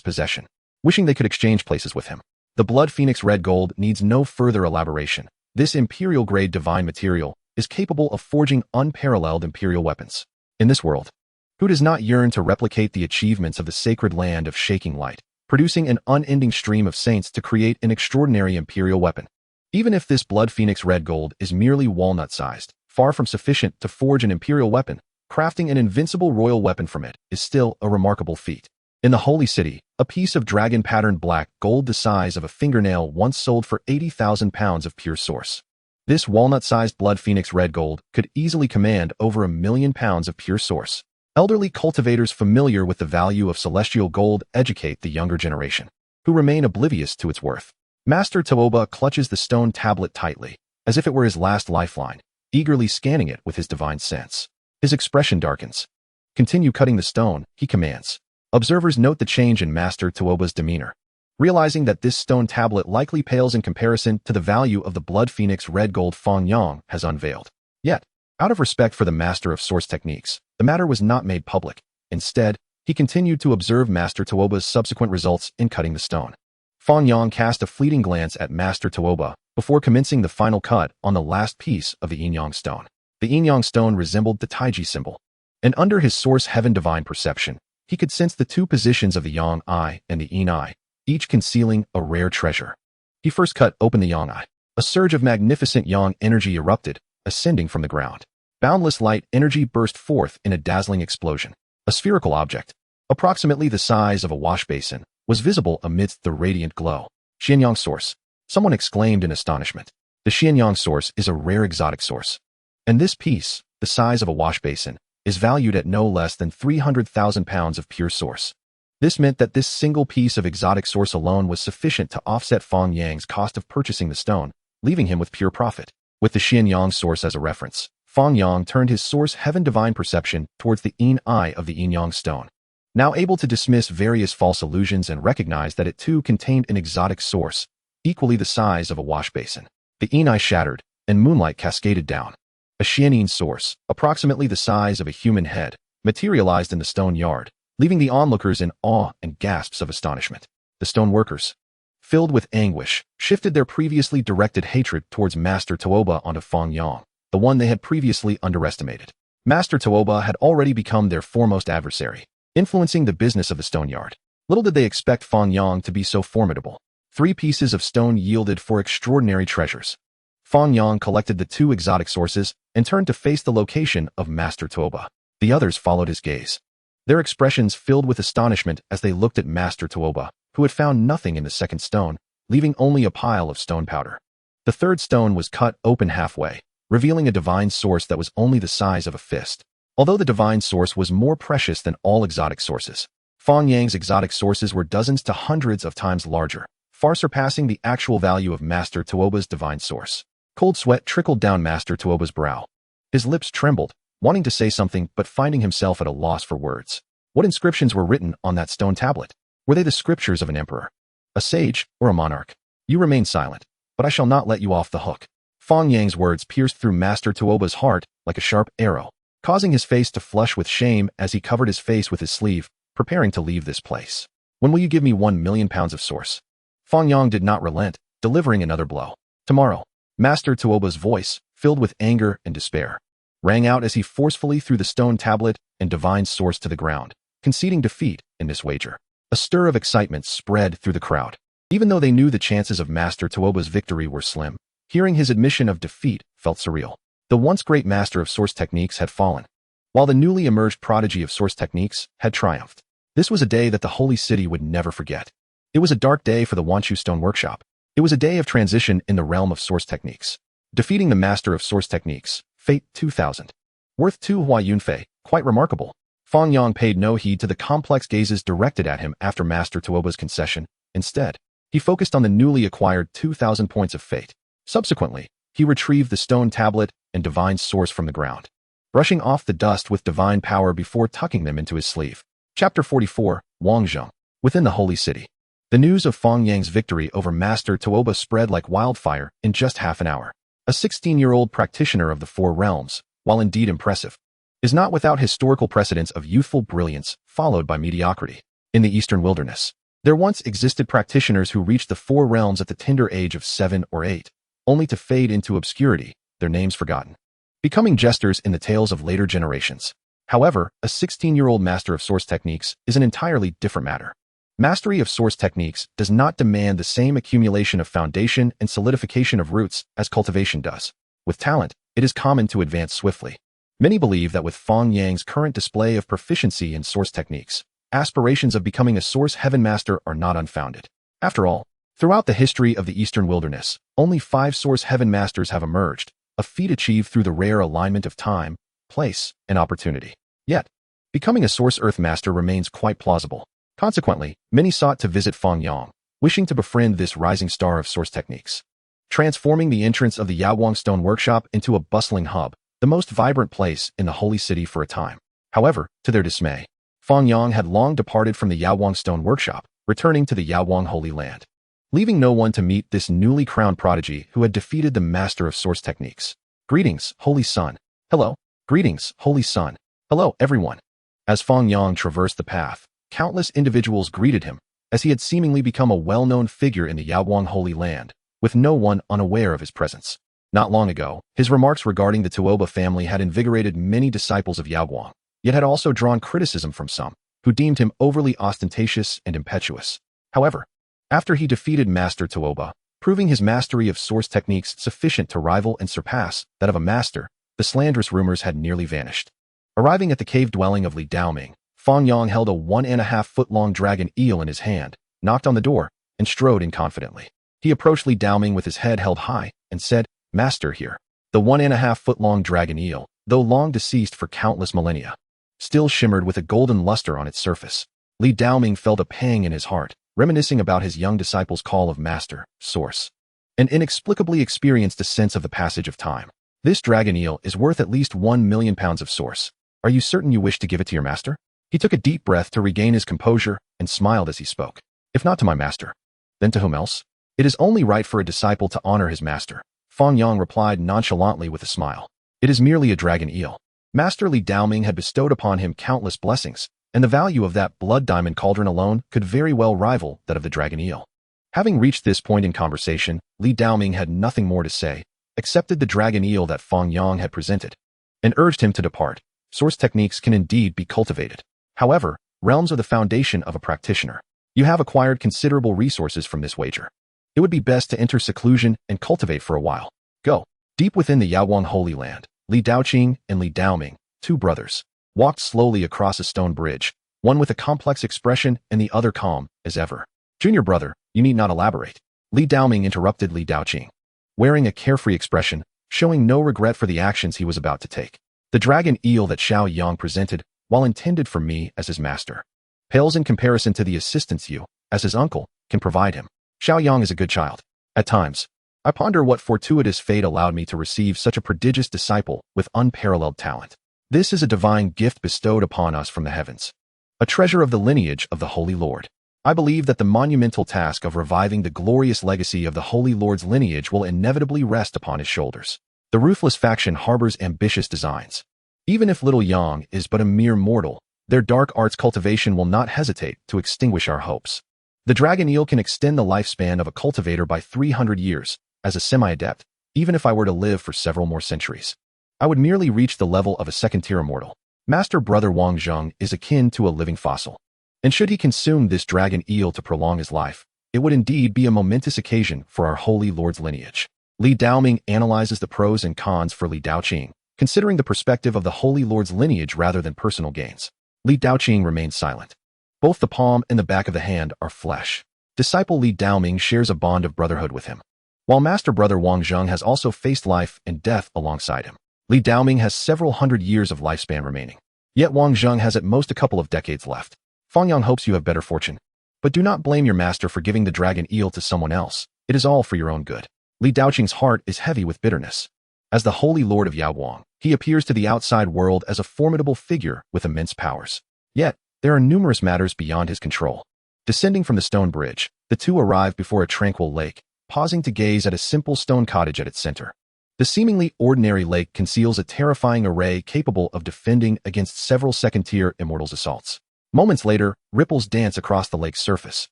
possession, wishing they could exchange places with him. The blood phoenix red gold needs no further elaboration. This imperial-grade divine material is capable of forging unparalleled imperial weapons. In this world, who does not yearn to replicate the achievements of the sacred land of shaking light, producing an unending stream of saints to create an extraordinary imperial weapon? Even if this blood phoenix red gold is merely walnut-sized, far from sufficient to forge an imperial weapon, crafting an invincible royal weapon from it is still a remarkable feat. In the Holy City, a piece of dragon-patterned black gold the size of a fingernail once sold for 80,000 pounds of pure source. This walnut-sized blood phoenix red gold could easily command over 1 million pounds of pure source. Elderly cultivators familiar with the value of celestial gold educate the younger generation, who remain oblivious to its worth. Master Tuoba clutches the stone tablet tightly, as if it were his last lifeline, eagerly scanning it with his divine sense. His expression darkens. Continue cutting the stone, he commands. Observers note the change in Master Tuoba's demeanor, realizing that this stone tablet likely pales in comparison to the value of the blood phoenix red gold Fang Yang has unveiled. Yet, out of respect for the master of source techniques, the matter was not made public. Instead, he continued to observe Master Tuoba's subsequent results in cutting the stone. Fang Yang cast a fleeting glance at Master Tuoba before commencing the final cut on the last piece of the yin yang stone. The yin yang stone resembled the Taiji symbol, and under his source heaven divine perception, he could sense the 2 positions of the yang eye and the yin eye, each concealing a rare treasure. He first cut open the yang eye. A surge of magnificent yang energy erupted, ascending from the ground. Boundless light energy burst forth in a dazzling explosion. A spherical object, approximately the size of a wash basin, was visible amidst the radiant glow. Xianyang source, someone exclaimed in astonishment. The Xianyang source is a rare exotic source. And this piece, the size of a wash basin, is valued at no less than 300,000 pounds of pure source. This meant that this single piece of exotic source alone was sufficient to offset Fang Yang's cost of purchasing the stone, leaving him with pure profit. With the Xianyang source as a reference, Fang Yang turned his source heaven divine perception towards the yin eye of the yin yang stone. Now able to dismiss various false illusions and recognize that it too contained an exotic source, equally the size of a wash basin. The yin eye shattered, and moonlight cascaded down. A Xianying source, approximately the size of a human head, materialized in the stone yard, leaving the onlookers in awe and gasps of astonishment. The stone workers, filled with anguish, shifted their previously directed hatred towards Master Tuoba onto Fang Yang, the one they had previously underestimated. Master Tuoba had already become their foremost adversary, influencing the business of the stone yard. Little did they expect Fang Yang to be so formidable. 3 pieces of stone yielded 4 extraordinary treasures. Fang Yang collected the 2 exotic sources and turned to face the location of Master Tuoba. The others followed his gaze, their expressions filled with astonishment as they looked at Master Tuoba, who had found nothing in the second stone, leaving only a pile of stone powder. The third stone was cut open halfway, revealing a divine source that was only the size of a fist. Although the divine source was more precious than all exotic sources, Fang Yang's exotic sources were dozens to hundreds of times larger, far surpassing the actual value of Master Tuoba's divine source. Cold sweat trickled down Master Tuoba's brow. His lips trembled, wanting to say something but finding himself at a loss for words. What inscriptions were written on that stone tablet? Were they the scriptures of an emperor, a sage, or a monarch? You remain silent, but I shall not let you off the hook. Fang Yang's words pierced through Master Tuoba's heart like a sharp arrow, causing his face to flush with shame as he covered his face with his sleeve, preparing to leave this place. When will you give me 1 million pounds of source? Fang Yang did not relent, delivering another blow. Tomorrow. Master Tuoba's voice, filled with anger and despair, rang out as he forcefully threw the stone tablet and divine source to the ground, conceding defeat in this wager. A stir of excitement spread through the crowd. Even though they knew the chances of Master Tuoba's victory were slim, hearing his admission of defeat felt surreal. The once great master of source techniques had fallen, while the newly emerged prodigy of source techniques had triumphed. This was a day that the Holy City would never forget. It was a dark day for the Wanchu Stone Workshop. It was a day of transition in the realm of source techniques. Defeating the master of source techniques, Fate 2000. Worth 2 Hua Yunfei, quite remarkable. Fang Yang paid no heed to the complex gazes directed at him after Master Tuoba's concession. Instead, he focused on the newly acquired 2,000 points of fate. Subsequently, he retrieved the stone tablet and divine source from the ground, brushing off the dust with divine power before tucking them into his sleeve. Chapter 44, Wangzheng. Within the Holy City. The news of Fang Yang's victory over Master Tuoba spread like wildfire in just half an hour. A 16-year-old practitioner of the Four Realms, while indeed impressive, is not without historical precedents of youthful brilliance followed by mediocrity. In the Eastern Wilderness, there once existed practitioners who reached the Four Realms at the tender age of 7 or 8, only to fade into obscurity, their names forgotten, becoming jesters in the tales of later generations. However, a 16-year-old master of source techniques is an entirely different matter. Mastery of source techniques does not demand the same accumulation of foundation and solidification of roots as cultivation does. With talent, it is common to advance swiftly. Many believe that with Fang Yang's current display of proficiency in source techniques, aspirations of becoming a source heaven master are not unfounded. After all, throughout the history of the Eastern Wilderness, only 5 source heaven masters have emerged, a feat achieved through the rare alignment of time, place, and opportunity. Yet, becoming a source earth master remains quite plausible. Consequently, many sought to visit Fang Yang, wishing to befriend this rising star of source techniques, transforming the entrance of the Yaowang Stone Workshop into a bustling hub, the most vibrant place in the Holy City for a time. However, to their dismay, Fang Yang had long departed from the Yaowang Stone Workshop, returning to the Yaowang Holy Land, leaving no one to meet this newly crowned prodigy who had defeated the master of source techniques. Greetings, Holy Sun. Hello. Greetings, Holy Sun. Hello, everyone. As Fang Yang traversed the path, countless individuals greeted him, as he had seemingly become a well-known figure in the Yaowang Holy Land, with no one unaware of his presence. Not long ago, his remarks regarding the Tuoba family had invigorated many disciples of Yaowang, yet had also drawn criticism from some, who deemed him overly ostentatious and impetuous. However, after he defeated Master Tuoba, proving his mastery of source techniques sufficient to rival and surpass that of a master, the slanderous rumors had nearly vanished. Arriving at the cave dwelling of Li Daoming, Fang Yang held a 1.5-foot-long dragon eel in his hand, knocked on the door, and strode in confidently. He approached Li Daoming with his head held high, and said, "Master here." The 1.5-foot-long dragon eel, though long deceased for countless millennia, still shimmered with a golden luster on its surface. Li Daoming felt a pang in his heart, reminiscing about his young disciple's call of Master, Source, and inexplicably experienced a sense of the passage of time. "This dragon eel is worth at least 1 million pounds of source. Are you certain you wish to give it to your master?" He took a deep breath to regain his composure and smiled as he spoke. "If not to my master, then to whom else? It is only right for a disciple to honor his master," Fang Yang replied nonchalantly with a smile. "It is merely a dragon eel." Master Li Daoming had bestowed upon him countless blessings, and the value of that blood diamond cauldron alone could very well rival that of the dragon eel. Having reached this point in conversation, Li Daoming had nothing more to say, accepted the dragon eel that Fang Yang had presented, and urged him to depart. Source techniques can indeed be cultivated. However, realms are the foundation of a practitioner. You have acquired considerable resources from this wager. It would be best to enter seclusion and cultivate for a while. Go. Deep within the Yaowang Holy Land, Li Daoqing and Li Daoming, 2 brothers, walked slowly across a stone bridge, one with a complex expression and the other calm as ever. "Junior brother, you need not elaborate," Li Daoming interrupted Li Daoqing, wearing a carefree expression, showing no regret for the actions he was about to take. "The dragon eel that Xiao Yang presented, while intended for me as his master, pales in comparison to the assistance you, as his uncle, can provide him. Xiao Yang is a good child. At times, I ponder what fortuitous fate allowed me to receive such a prodigious disciple with unparalleled talent. This is a divine gift bestowed upon us from the heavens, a treasure of the lineage of the Holy Lord. I believe that the monumental task of reviving the glorious legacy of the Holy Lord's lineage will inevitably rest upon his shoulders. The ruthless faction harbors ambitious designs. Even if little Yang is but a mere mortal, their dark arts cultivation will not hesitate to extinguish our hopes. The dragon eel can extend the lifespan of a cultivator by 300 years, as a semi-adept, even if I were to live for several more centuries. I would merely reach the level of a second-tier immortal. Master Brother Wangzheng is akin to a living fossil. And should he consume this dragon eel to prolong his life, it would indeed be a momentous occasion for our Holy Lord's lineage. Li Daoming analyzes the pros and cons for Li Daoqing, considering the perspective of the Holy Lord's lineage rather than personal gains. Li Daoqing remains silent. Both the palm and the back of the hand are flesh. Disciple Li Daoming shares a bond of brotherhood with him, while Master Brother Wang Zheng has also faced life and death alongside him. Li Daoming has several hundred years of lifespan remaining, yet Wang Zheng has at most a couple of decades left. Fang Yang hopes you have better fortune, but do not blame your master for giving the dragon eel to someone else. It is all for your own good. Li Daoqing's heart is heavy with bitterness. As the Holy Lord of Yaoguang, he appears to the outside world as a formidable figure with immense powers. Yet, there are numerous matters beyond his control. Descending from the stone bridge, the two arrive before a tranquil lake, pausing to gaze at a simple stone cottage at its center. The seemingly ordinary lake conceals a terrifying array capable of defending against several second-tier immortals' assaults. Moments later, ripples dance across the lake's surface.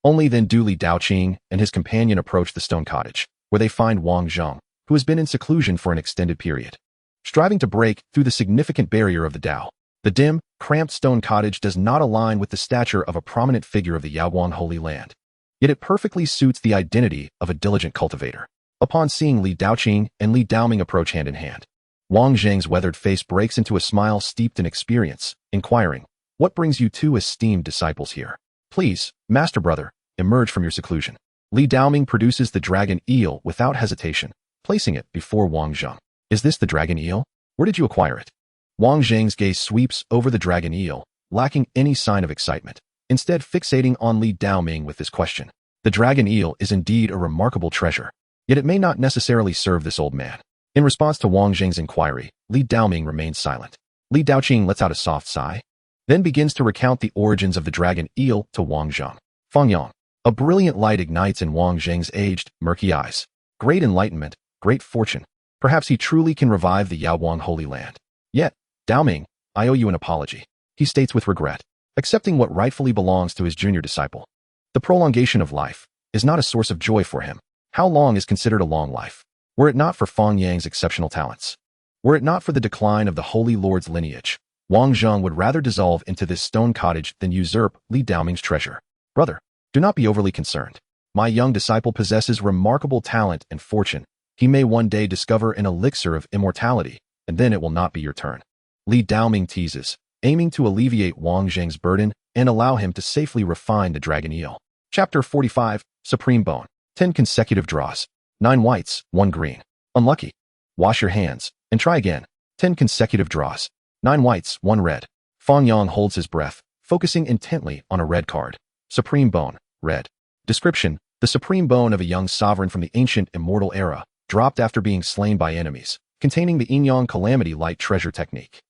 Only then do Li Daoqing and his companion approach the stone cottage, where they find Wang Zheng, who has been in seclusion for an extended period. Striving to break through the significant barrier of the Tao, the dim, cramped stone cottage does not align with the stature of a prominent figure of the Yaoguang Holy Land. Yet it perfectly suits the identity of a diligent cultivator. Upon seeing Li Daoqing and Li Daoming approach hand in hand, Wang Zheng's weathered face breaks into a smile steeped in experience, inquiring, "What brings you two esteemed disciples here? Please, Master Brother, emerge from your seclusion." Li Daoming produces the dragon eel without hesitation, placing it before Wang Zheng. "Is this the dragon eel? Where did you acquire it?" Wang Zheng's gaze sweeps over the dragon eel, lacking any sign of excitement, instead fixating on Li Daoming with this question. The dragon eel is indeed a remarkable treasure, yet it may not necessarily serve this old man. In response to Wang Zheng's inquiry, Li Daoming remains silent. Li Daoqing lets out a soft sigh, then begins to recount the origins of the dragon eel to Wang Zheng. Fang Yang. A brilliant light ignites in Wang Zheng's aged, murky eyes. Great enlightenment, great fortune. Perhaps he truly can revive the Yaoguang Holy Land. Yet, Daoming, I owe you an apology, he states with regret, accepting what rightfully belongs to his junior disciple. The prolongation of life is not a source of joy for him. How long is considered a long life? Were it not for Fang Yang's exceptional talents, were it not for the decline of the Holy Lord's lineage, Wang Zheng would rather dissolve into this stone cottage than usurp Li Daoming's treasure. Brother, do not be overly concerned. My young disciple possesses remarkable talent and fortune. He may one day discover an elixir of immortality, and then it will not be your turn. Li Daoming teases, aiming to alleviate Wang Zheng's burden and allow him to safely refine the dragon eel. Chapter 45, Supreme Bone. 10 consecutive draws. 9 whites, 1 green. Unlucky. Wash your hands, and try again. 10 consecutive draws. 9 whites, 1 red. Fang Yang holds his breath, focusing intently on a red card. Supreme Bone, red. Description: the supreme bone of a young sovereign from the ancient Immortal era, dropped after being slain by enemies, containing the Yin-Yang Calamity Light Treasure Technique.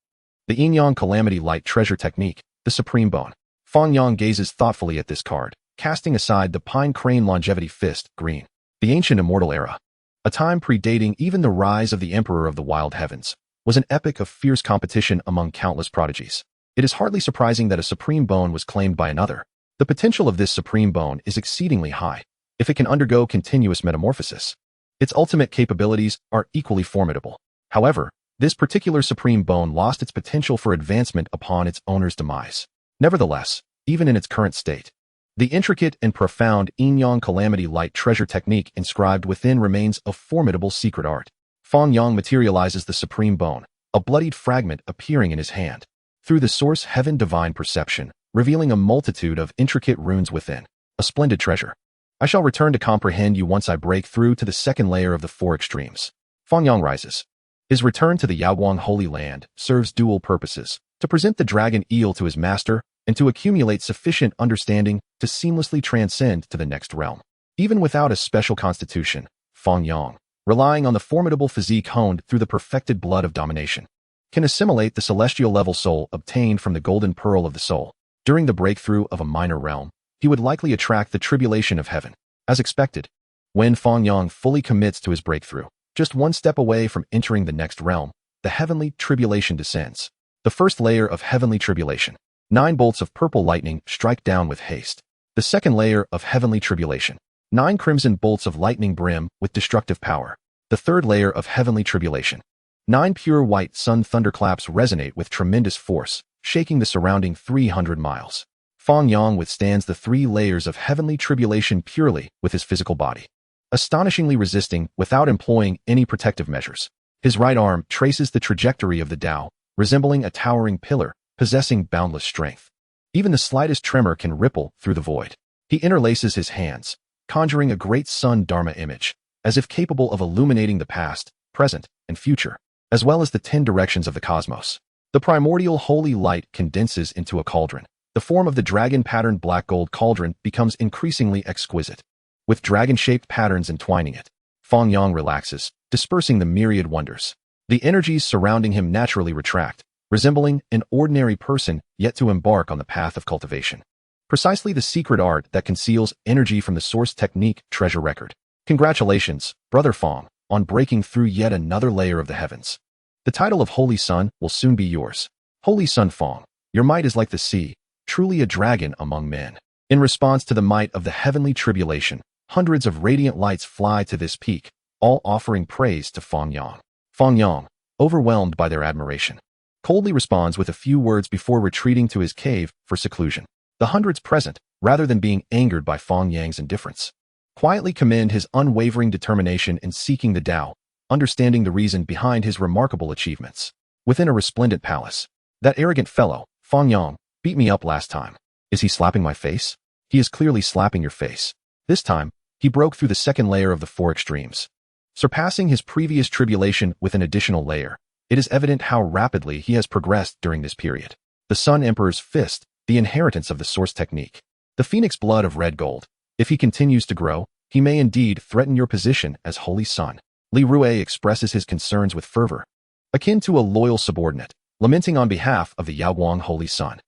The Yin-Yang Calamity Light Treasure Technique, the Supreme Bone. Fang Yang gazes thoughtfully at this card, casting aside the Pine Crane Longevity Fist, green. The ancient Immortal era, a time predating even the rise of the Emperor of the Wild Heavens, was an epic of fierce competition among countless prodigies. It is hardly surprising that a Supreme Bone was claimed by another. The potential of this Supreme Bone is exceedingly high, if it can undergo continuous metamorphosis. Its ultimate capabilities are equally formidable. However, this particular Supreme Bone lost its potential for advancement upon its owner's demise. Nevertheless, even in its current state, the intricate and profound Yin-Yang Calamity Light Treasure Technique inscribed within remains a formidable secret art. Fang Yang materializes the Supreme Bone, a bloodied fragment appearing in his hand, through the source heaven divine perception, revealing a multitude of intricate runes within. A splendid treasure. I shall return to comprehend you once I break through to the second layer of the 4 extremes. Fang Yang rises. His return to the Yaoguang Holy Land serves dual purposes: to present the dragon eel to his master, and to accumulate sufficient understanding to seamlessly transcend to the next realm. Even without a special constitution, Fang Yang, relying on the formidable physique honed through the perfected blood of domination, can assimilate the celestial level soul obtained from the golden pearl of the soul. During the breakthrough of a minor realm, he would likely attract the tribulation of heaven. As expected, when Fang Yang fully commits to his breakthrough, just 1 step away from entering the next realm, the heavenly tribulation descends. The first layer of heavenly tribulation. 9 bolts of purple lightning strike down with haste. The second layer of heavenly tribulation. 9 crimson bolts of lightning brim with destructive power. The third layer of heavenly tribulation. 9 pure white sun thunderclaps resonate with tremendous force, shaking the surrounding 300 miles. Fang Yang withstands the 3 layers of heavenly tribulation purely with his physical body, astonishingly resisting without employing any protective measures. His right arm traces the trajectory of the Tao, resembling a towering pillar, possessing boundless strength. Even the slightest tremor can ripple through the void. He interlaces his hands, conjuring a great sun Dharma image, as if capable of illuminating the past, present, and future, as well as the 10 directions of the cosmos. The primordial holy light condenses into a cauldron. The form of the dragon-patterned black gold cauldron becomes increasingly exquisite, with dragon-shaped patterns entwining it. Fang Yang relaxes, dispersing the myriad wonders. The energies surrounding him naturally retract, resembling an ordinary person yet to embark on the path of cultivation. Precisely the secret art that conceals energy from the source technique treasure record. Congratulations, Brother Fang, on breaking through yet another layer of the heavens. The title of Holy Sun will soon be yours. Holy Sun Fang, your might is like the sea, truly a dragon among men. In response to the might of the heavenly tribulation, hundreds of radiant lights fly to this peak, all offering praise to Fang Yang. Fang Yang, overwhelmed by their admiration, coldly responds with a few words before retreating to his cave for seclusion. The hundreds present, rather than being angered by Fang Yang's indifference, quietly commend his unwavering determination in seeking the Tao, understanding the reason behind his remarkable achievements. Within a resplendent palace, that arrogant fellow, Fang Yang, beat me up last time. Is he slapping my face? He is clearly slapping your face. This time, he broke through the 2nd layer of the 4 extremes, surpassing his previous tribulation with an additional layer. It is evident how rapidly he has progressed during this period. The Sun Emperor's fist, the inheritance of the source technique. The phoenix blood of red gold. If he continues to grow, he may indeed threaten your position as Holy Sun. Li Rue expresses his concerns with fervor, akin to a loyal subordinate, lamenting on behalf of the Yaoguang Holy Sun.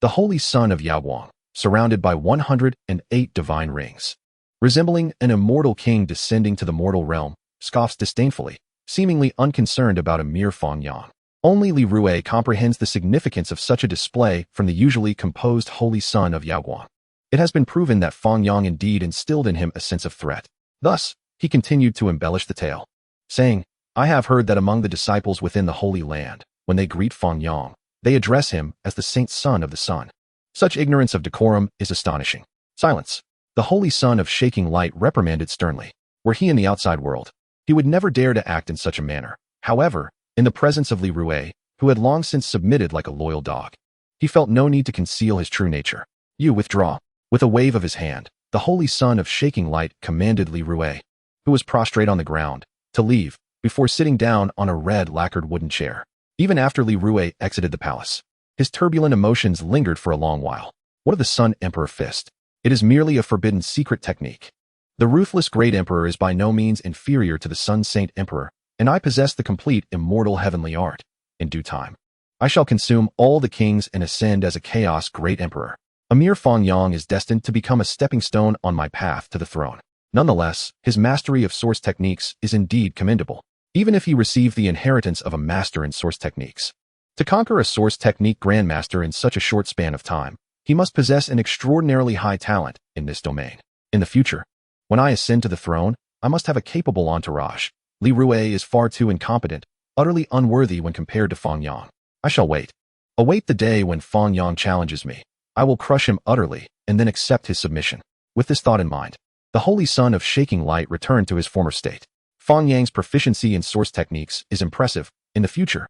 The Holy Sun of Yaoguang, surrounded by 108 divine rings, resembling an immortal king descending to the mortal realm, scoffs disdainfully, seemingly unconcerned about a mere Fang Yang. Only Li Rue comprehends the significance of such a display from the usually composed Holy Sun of Yaoguang. It has been proven that Fang Yang indeed instilled in him a sense of threat. Thus, he continued to embellish the tale, saying, I have heard that among the disciples within the Holy Land, when they greet Fang Yang, they address him as the Saint Son of the Sun. Such ignorance of decorum is astonishing. Silence. The Holy Sun of Shaking Light reprimanded sternly. Were he in the outside world, he would never dare to act in such a manner. However, in the presence of Li Rue, who had long since submitted like a loyal dog, he felt no need to conceal his true nature. You withdraw. With a wave of his hand, the Holy Sun of Shaking Light commanded Li Rue, who was prostrate on the ground, to leave, before sitting down on a red lacquered wooden chair. Even after Li Rue exited the palace, his turbulent emotions lingered for a long while. What of the Sun Emperor fist? It is merely a forbidden secret technique. The ruthless Great Emperor is by no means inferior to the Sun Saint Emperor, and I possess the complete immortal heavenly art. In due time, I shall consume all the kings and ascend as a chaos Great Emperor. A mere Fang Yang is destined to become a stepping stone on my path to the throne. Nonetheless, his mastery of source techniques is indeed commendable, even if he received the inheritance of a master in source techniques. To conquer a source technique grandmaster in such a short span of time, he must possess an extraordinarily high talent in this domain. In the future, when I ascend to the throne, I must have a capable entourage. Li Rue is far too incompetent, utterly unworthy when compared to Fang Yang. I shall wait. Await the day when Fang Yang challenges me. I will crush him utterly, and then accept his submission. With this thought in mind, the Holy Sun of Shaking Light returned to his former state. Fang Yang's proficiency in source techniques is impressive. In the future,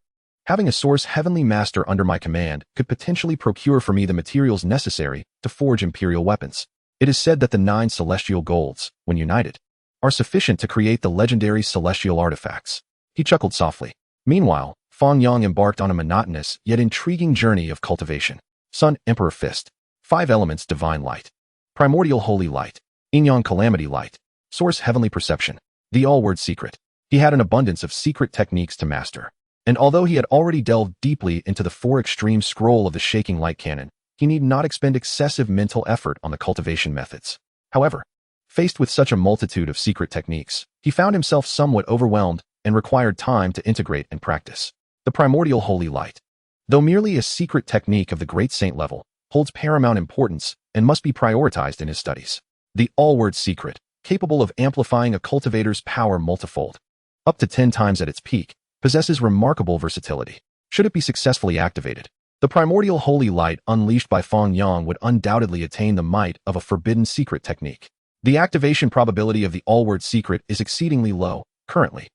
having a source heavenly master under my command could potentially procure for me the materials necessary to forge imperial weapons. It is said that the 9 celestial golds, when united, are sufficient to create the legendary celestial artifacts. He chuckled softly. Meanwhile, Fang Yang embarked on a monotonous yet intriguing journey of cultivation. Sun Emperor Fist. 5 elements divine light. Primordial holy light. Yin-yang calamity light. Source heavenly perception. The all-word secret. He had an abundance of secret techniques to master. And although he had already delved deeply into the 4 extreme scroll of the Shaking Light canon, he need not expend excessive mental effort on the cultivation methods. However, faced with such a multitude of secret techniques, he found himself somewhat overwhelmed and required time to integrate and practice. The primordial holy light, though merely a secret technique of the great saint level, holds paramount importance and must be prioritized in his studies. The all-word secret, capable of amplifying a cultivator's power multifold, up to 10 times at its peak, possesses remarkable versatility. Should it be successfully activated, The primordial holy light unleashed by Fang Yang would undoubtedly attain the might of a forbidden secret technique. The activation probability of the all-word secret is exceedingly low, currently.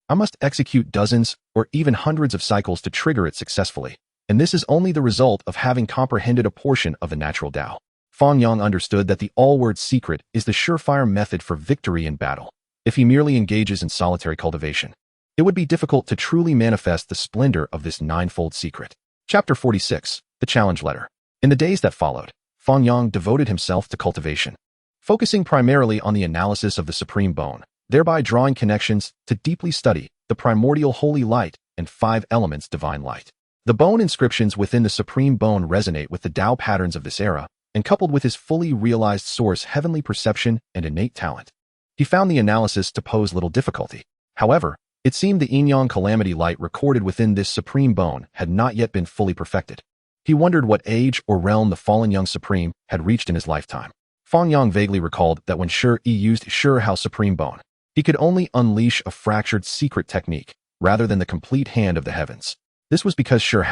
I must execute dozens or even hundreds of cycles to trigger it successfully, and this is only the result of having comprehended a portion of the natural Tao. Fang Yang understood that the all-word secret is the surefire method for victory in battle. If he merely engages in solitary cultivation, it would be difficult to truly manifest the splendor of this ninefold secret. Chapter 46, The Challenge Letter. In the days that followed, Fang Yang devoted himself to cultivation, focusing primarily on the analysis of the supreme bone, thereby drawing connections to deeply study the primordial holy light and 5 elements divine light. The bone inscriptions within the supreme bone resonate with the Tao patterns of this era, and coupled with his fully realized source heavenly perception and innate talent, he found the analysis to pose little difficulty. However, it seemed the yin-yang calamity light recorded within this supreme bone had not yet been fully perfected. He wondered what age or realm the fallen young supreme had reached in his lifetime. Fang Yang vaguely recalled that when Shi used Shi supreme bone, he could only unleash a fractured secret technique rather than the complete hand of the heavens. This was because Shi,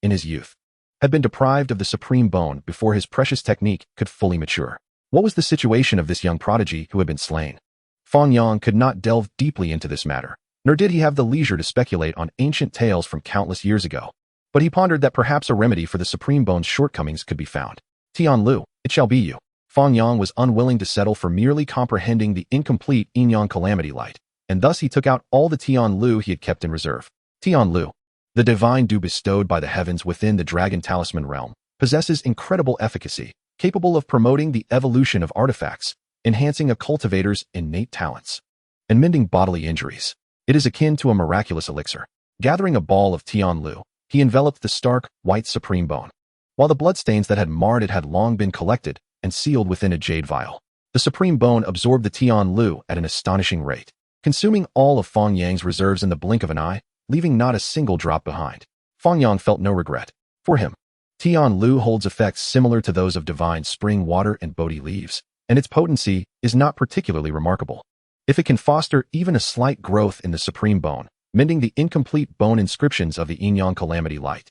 in his youth, had been deprived of the supreme bone before his precious technique could fully mature. What was the situation of this young prodigy who had been slain? Fang Yang could not delve deeply into this matter, nor did he have the leisure to speculate on ancient tales from countless years ago. But he pondered that perhaps a remedy for the supreme bone's shortcomings could be found. Tian Lu, it shall be you. Fang Yang was unwilling to settle for merely comprehending the incomplete yin-yang calamity light, and thus he took out all the Tian Lu he had kept in reserve. Tian Lu, the divine dew bestowed by the heavens within the dragon talisman realm, possesses incredible efficacy, capable of promoting the evolution of artifacts, enhancing a cultivator's innate talents, and mending bodily injuries. It is akin to a miraculous elixir. Gathering a ball of Tian Lu, he enveloped the stark, white supreme bone. While the bloodstains that had marred it had long been collected and sealed within a jade vial, the supreme bone absorbed the Tian Lu at an astonishing rate, consuming all of Fang Yang's reserves in the blink of an eye, leaving not a single drop behind. Fang Yang felt no regret. For him, Tian Lu holds effects similar to those of divine spring water and Bodhi leaves, and its potency is not particularly remarkable. If it can foster even a slight growth in the supreme bone, mending the incomplete bone inscriptions of the yin-yang calamity light,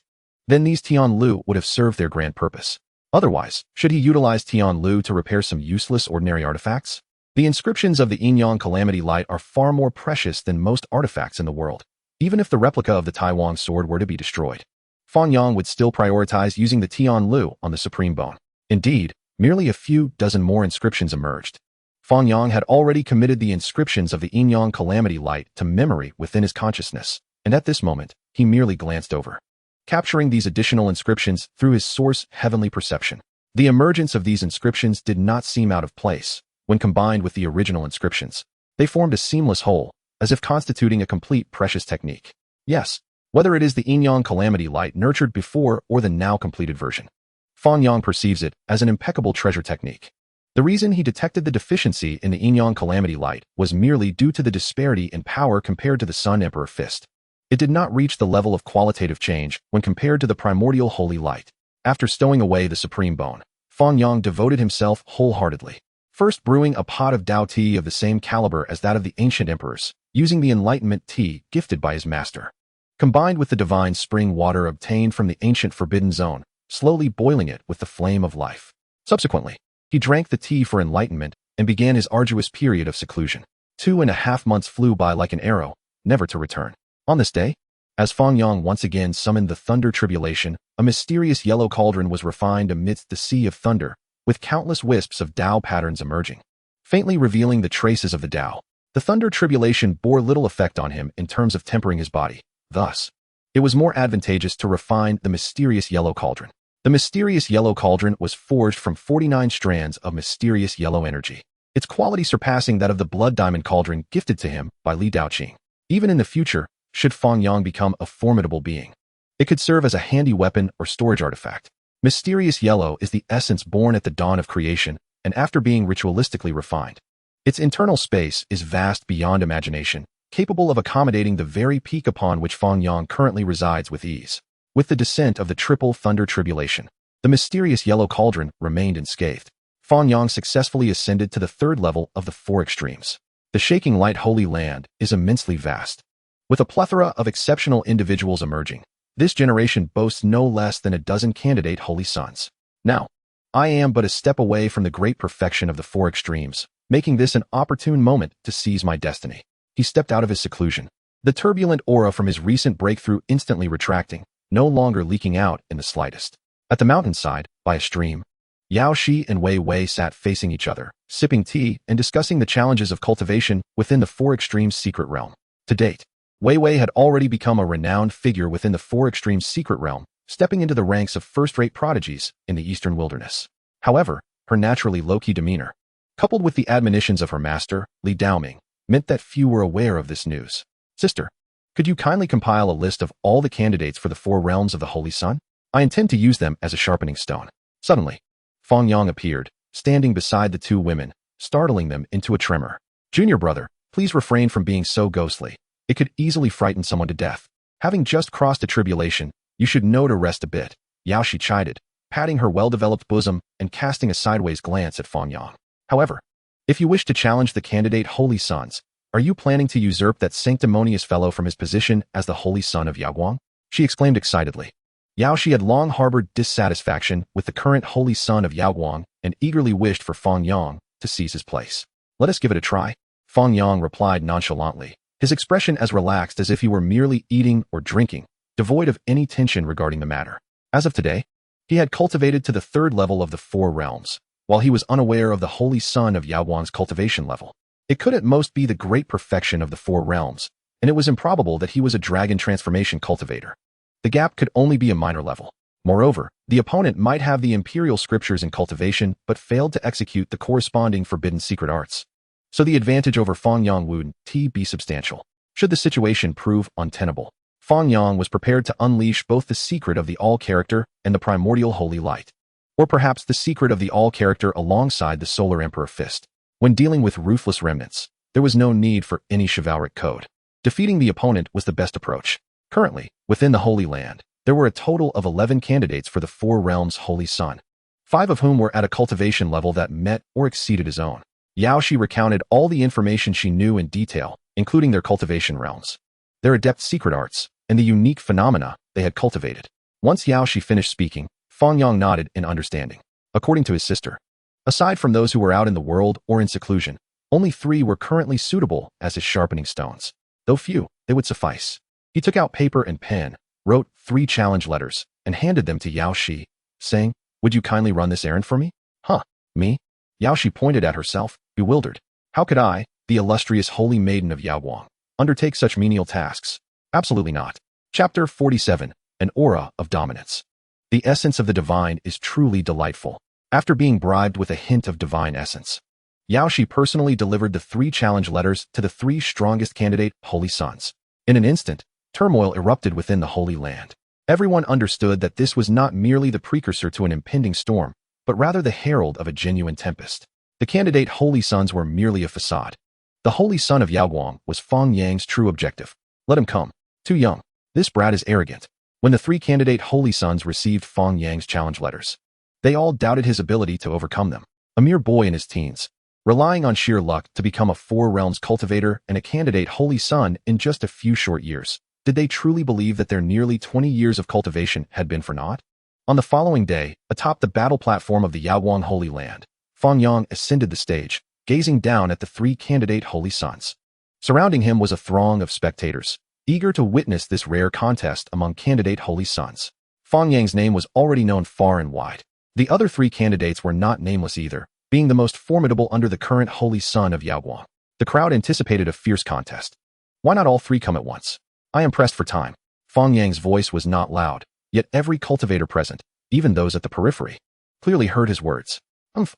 then these Tian Lu would have served their grand purpose. Otherwise, should he utilize Tian Lu to repair some useless ordinary artifacts? The inscriptions of the yin-yang calamity light are far more precious than most artifacts in the world. Even if the replica of the Taiwan sword were to be destroyed, Fang Yang would still prioritize using the Tian Lu on the supreme bone. Indeed, merely a few dozen more inscriptions emerged. Fang Yang had already committed the inscriptions of the yin-yang calamity light to memory within his consciousness, and at this moment, he merely glanced over, capturing these additional inscriptions through his source heavenly perception. The emergence of these inscriptions did not seem out of place. When combined with the original inscriptions, they formed a seamless whole, as if constituting a complete precious technique. Yes, whether it is the yin-yang calamity light nurtured before or the now completed version, Fang Yang perceives it as an impeccable treasure technique. The reason he detected the deficiency in the yin-yang calamity light was merely due to the disparity in power compared to the Sun Emperor Fist. It did not reach the level of qualitative change when compared to the primordial holy light. After stowing away the supreme bone, Fang Yang devoted himself wholeheartedly, first brewing a pot of Tao tea of the same caliber as that of the ancient emperors, using the enlightenment tea gifted by his master, combined with the divine spring water obtained from the ancient forbidden zone, slowly boiling it with the flame of life. Subsequently, he drank the tea for enlightenment and began his arduous period of seclusion. 2.5 months flew by like an arrow, never to return. On this day, as Fang Yang once again summoned the thunder tribulation, a mysterious yellow cauldron was refined amidst the sea of thunder, with countless wisps of Tao patterns emerging, faintly revealing the traces of the Tao. The thunder tribulation bore little effect on him in terms of tempering his body. Thus, it was more advantageous to refine the mysterious yellow cauldron. The mysterious yellow cauldron was forged from 49 strands of mysterious yellow energy, its quality surpassing that of the blood diamond cauldron gifted to him by Li Daoqing. Even in the future, should Fang Yang become a formidable being, it could serve as a handy weapon or storage artifact. Mysterious yellow is the essence born at the dawn of creation, and after being ritualistically refined, its internal space is vast beyond imagination, capable of accommodating the very peak upon which Fang Yang currently resides with ease. With the descent of the triple thunder tribulation, the mysterious yellow cauldron remained unscathed. Fang Yang successfully ascended to the 3rd level of the 4 extremes. The shaking light holy land is immensely vast. With a plethora of exceptional individuals emerging, This generation boasts no less than a dozen candidate holy sons. Now, I am but a step away from the great perfection of the four extremes, making this an opportune moment to seize my destiny. He stepped out of his seclusion, the turbulent aura from his recent breakthrough instantly retracting, no longer leaking out in the slightest. At the mountainside, by a stream, Yao Shi and Wei Wei sat facing each other, sipping tea and discussing the challenges of cultivation within the four extremes secret realm. To date, Wei Wei had already become a renowned figure within the four extremes secret realm, stepping into the ranks of first-rate prodigies in the eastern wilderness. However, her naturally low-key demeanor, coupled with the admonitions of her master, Li Daoming, meant that few were aware of this news. Sister, could you kindly compile a list of all the candidates for the four realms of the Holy Sun? I intend to use them as a sharpening stone. Suddenly, Fang Yang appeared, standing beside the two women, startling them into a tremor. Junior brother, please refrain from being so ghostly. It could easily frighten someone to death. Having just crossed a tribulation, you should know to rest a bit, Yao Shi chided, patting her well-developed bosom and casting a sideways glance at Fang Yang. However, if you wish to challenge the candidate Holy Sons, are you planning to usurp that sanctimonious fellow from his position as the Holy Son of Yaoguang? She exclaimed excitedly. Yao Shi had long harbored dissatisfaction with the current Holy Son of Yaoguang and eagerly wished for Fang Yang to seize his place. Let us give it a try, Fang Yang replied nonchalantly, his expression as relaxed as if he were merely eating or drinking, devoid of any tension regarding the matter. As of today, he had cultivated to the third level of the four realms, while he was unaware of the Holy Son of Yaoguang's cultivation level. It could at most be the great perfection of the four realms, and it was improbable that he was a dragon transformation cultivator. The gap could only be a minor level. Moreover, the opponent might have the imperial scriptures in cultivation but failed to execute the corresponding forbidden secret arts. So the advantage over Fang Yang would be substantial. Should the situation prove untenable, Fang Yang was prepared to unleash both the secret of the All-Character and the primordial holy light, or perhaps the secret of the All-Character alongside the Solar Emperor Fist. When dealing with ruthless remnants, there was no need for any chivalric code. Defeating the opponent was the best approach. Currently, within the Holy Land, there were a total of 11 candidates for the four realms Holy Sun, 5 of whom were at a cultivation level that met or exceeded his own. Yao Shi recounted all the information she knew in detail, including their cultivation realms, their adept secret arts, and the unique phenomena they had cultivated. Once Yao Shi finished speaking, Fang Yang nodded in understanding. According to his sister, aside from those who were out in the world or in seclusion, only 3 were currently suitable as his sharpening stones. Though few, they would suffice. He took out paper and pen, wrote 3 challenge letters, and handed them to Yao Shi, saying, "Would you kindly run this errand for me?" "Huh, me?" Yao Shi pointed at herself, bewildered. How could I, the illustrious holy maiden of Yaoguang, undertake such menial tasks? Absolutely not. Chapter 47, An Aura of Dominance. The essence of the divine is truly delightful. After being bribed with a hint of divine essence, Yao Shi personally delivered the 3 challenge letters to the 3 strongest candidate Holy Sons. In an instant, turmoil erupted within the Holy Land. Everyone understood that this was not merely the precursor to an impending storm, but rather the herald of a genuine tempest. The candidate Holy Sons were merely a facade. The Holy Son of Yaoguang was Fang Yang's true objective. Let him come. Too young. This brat is arrogant. When the 3 candidate Holy Sons received Fang Yang's challenge letters, they all doubted his ability to overcome them. A mere boy in his teens, relying on sheer luck to become a 4 realms cultivator and a candidate Holy Son in just a few short years. Did they truly believe that their nearly 20 years of cultivation had been for naught? On the following day, atop the battle platform of the Yaoguang Holy Land, Fang Yang ascended the stage, gazing down at the 3 candidate Holy Sons. Surrounding him was a throng of spectators, eager to witness this rare contest among candidate Holy Sons. Fang Yang's name was already known far and wide. The other 3 candidates were not nameless either, being the most formidable under the current Holy Son of Yaoguang. The crowd anticipated a fierce contest. Why not all 3 come at once? I am pressed for time. Fang Yang's voice was not loud, yet every cultivator present, even those at the periphery, clearly heard his words.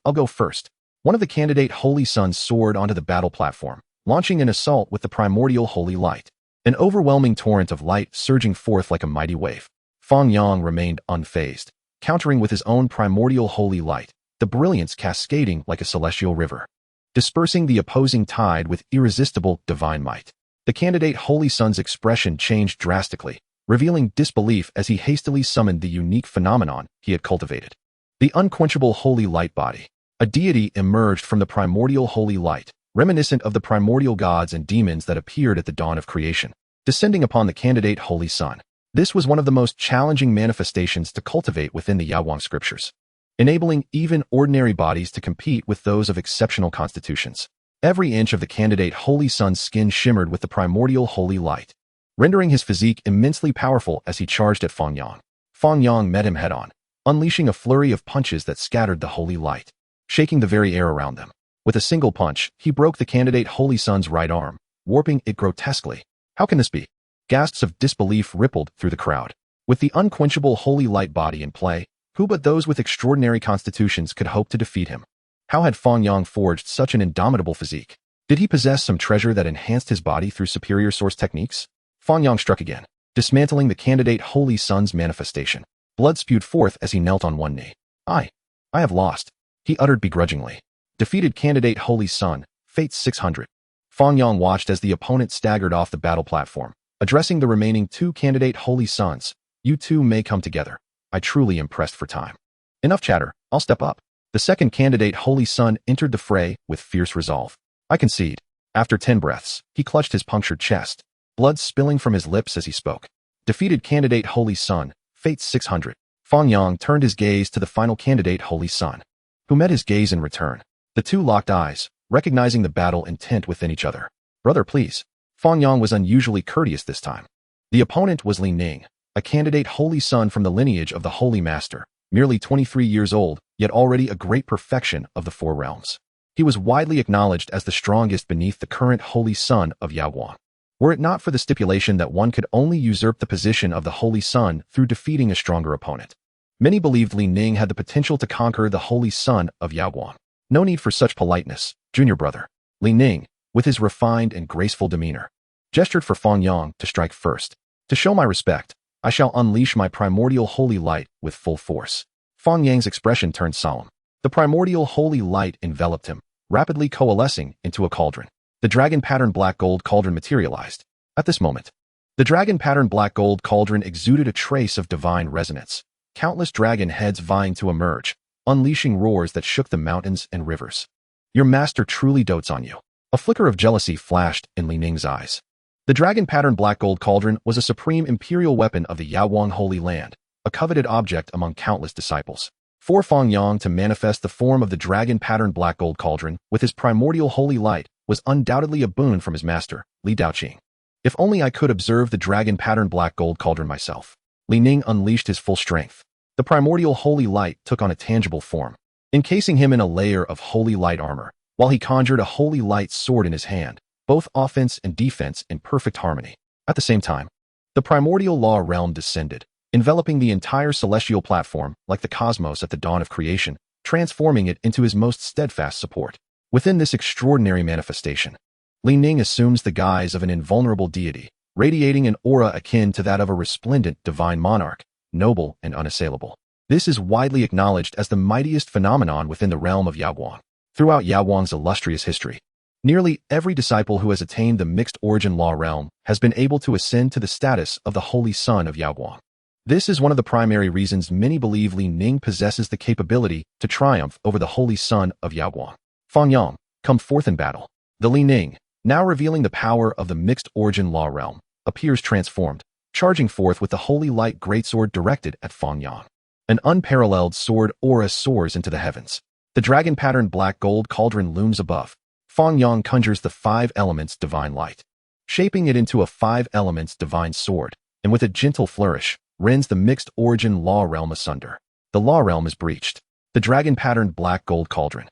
I'll go first. One of the candidate Holy Sons soared onto the battle platform, launching an assault with the primordial holy light. An overwhelming torrent of light surging forth like a mighty wave. Fang Yang remained unfazed, countering with his own primordial holy light, the brilliance cascading like a celestial river, dispersing the opposing tide with irresistible divine might. The candidate Holy Son's expression changed drastically, revealing disbelief as he hastily summoned the unique phenomenon he had cultivated. The unquenchable holy light body. A deity emerged from the primordial holy light, reminiscent of the primordial gods and demons that appeared at the dawn of creation. Descending upon the candidate Holy Son, This was one of the most challenging manifestations to cultivate within the Yaoguang scriptures, enabling even ordinary bodies to compete with those of exceptional constitutions. Every inch of the candidate Holy Sun's skin shimmered with the primordial holy light, rendering his physique immensely powerful as he charged at Fang Yang. Fang Yang met him head-on, unleashing a flurry of punches that scattered the holy light, shaking the very air around them. With a single punch, he broke the candidate Holy Sun's right arm, warping it grotesquely. How can this be? Gasps of disbelief rippled through the crowd. With the unquenchable holy light body in play, who but those with extraordinary constitutions could hope to defeat him? How had Fang Yang forged such an indomitable physique? Did he possess some treasure that enhanced his body through superior source techniques? Fang Yang struck again, dismantling the candidate Holy Sun's manifestation. Blood spewed forth as he knelt on one knee. I have lost, he uttered begrudgingly. Defeated candidate Holy Sun, Fate 600. Fang Yang watched as the opponent staggered off the battle platform, addressing the remaining two candidate Holy Suns. You two may come together. I truly am pressed for time. Enough chatter, I'll step up. The second candidate Holy Sun entered the fray with fierce resolve. I concede. After 10 breaths, he clutched his punctured chest, blood spilling from his lips as he spoke. Defeated candidate Holy Sun, Fate 600. Fang Yang turned his gaze to the final candidate Holy Sun, who met his gaze in return. The two locked eyes, recognizing the battle intent within each other. Brother, please. Fang Yang was unusually courteous this time. The opponent was Li Ning, a candidate Holy Sun from the lineage of the Holy Master, merely 23 years old, yet already a great perfection of the Four Realms. He was widely acknowledged as the strongest beneath the current Holy Sun of Yaoguang. Were it not for the stipulation that one could only usurp the position of the Holy Sun through defeating a stronger opponent, many believed Li Ning had the potential to conquer the Holy Sun of Yaoguang. No need for such politeness, junior brother. Li Ning, with his refined and graceful demeanor, gestured for Fang Yang to strike first. To show my respect, I shall unleash my primordial holy light with full force. Fang Yang's expression turned solemn. The primordial holy light enveloped him, rapidly coalescing into a cauldron. The dragon-patterned black gold cauldron materialized. At this moment, the dragon-patterned black gold cauldron exuded a trace of divine resonance. Countless dragon heads vying to emerge, unleashing roars that shook the mountains and rivers. Your master truly dotes on you. A flicker of jealousy flashed in Li Ning's eyes. The dragon-patterned black gold cauldron was a supreme imperial weapon of the Yaoguang Holy Land, a coveted object among countless disciples. For Fang Yang to manifest the form of the dragon-patterned black gold cauldron with his primordial holy light was undoubtedly a boon from his master, Li Daoqing. If only I could observe the dragon-patterned black gold cauldron myself. Li Ning unleashed his full strength. The primordial holy light took on a tangible form, encasing him in a layer of holy light armor, while he conjured a holy light sword in his hand, both offense and defense in perfect harmony. At the same time, the primordial law realm descended, enveloping the entire celestial platform like the cosmos at the dawn of creation, transforming it into his most steadfast support. Within this extraordinary manifestation, Li Ning assumes the guise of an invulnerable deity, radiating an aura akin to that of a resplendent divine monarch, noble and unassailable. This is widely acknowledged as the mightiest phenomenon within the realm of Yaoguang. Throughout Yaoguang's illustrious history, nearly every disciple who has attained the mixed origin law realm has been able to ascend to the status of the Holy Sun of Yaoguang. This is one of the primary reasons many believe Li Ning possesses the capability to triumph over the Holy Sun of Yaoguang. Fang Yang, come forth in battle. The Li Ning, now revealing the power of the mixed origin law realm, appears transformed, charging forth with the holy light greatsword directed at Fang Yang. An unparalleled sword aura soars into the heavens. The dragon-patterned black gold cauldron looms above. Fang Yang conjures the 5 elements divine light, shaping it into a 5 elements divine sword, and with a gentle flourish, rends the mixed origin law realm asunder. The law realm is breached. The dragon-patterned black gold cauldron,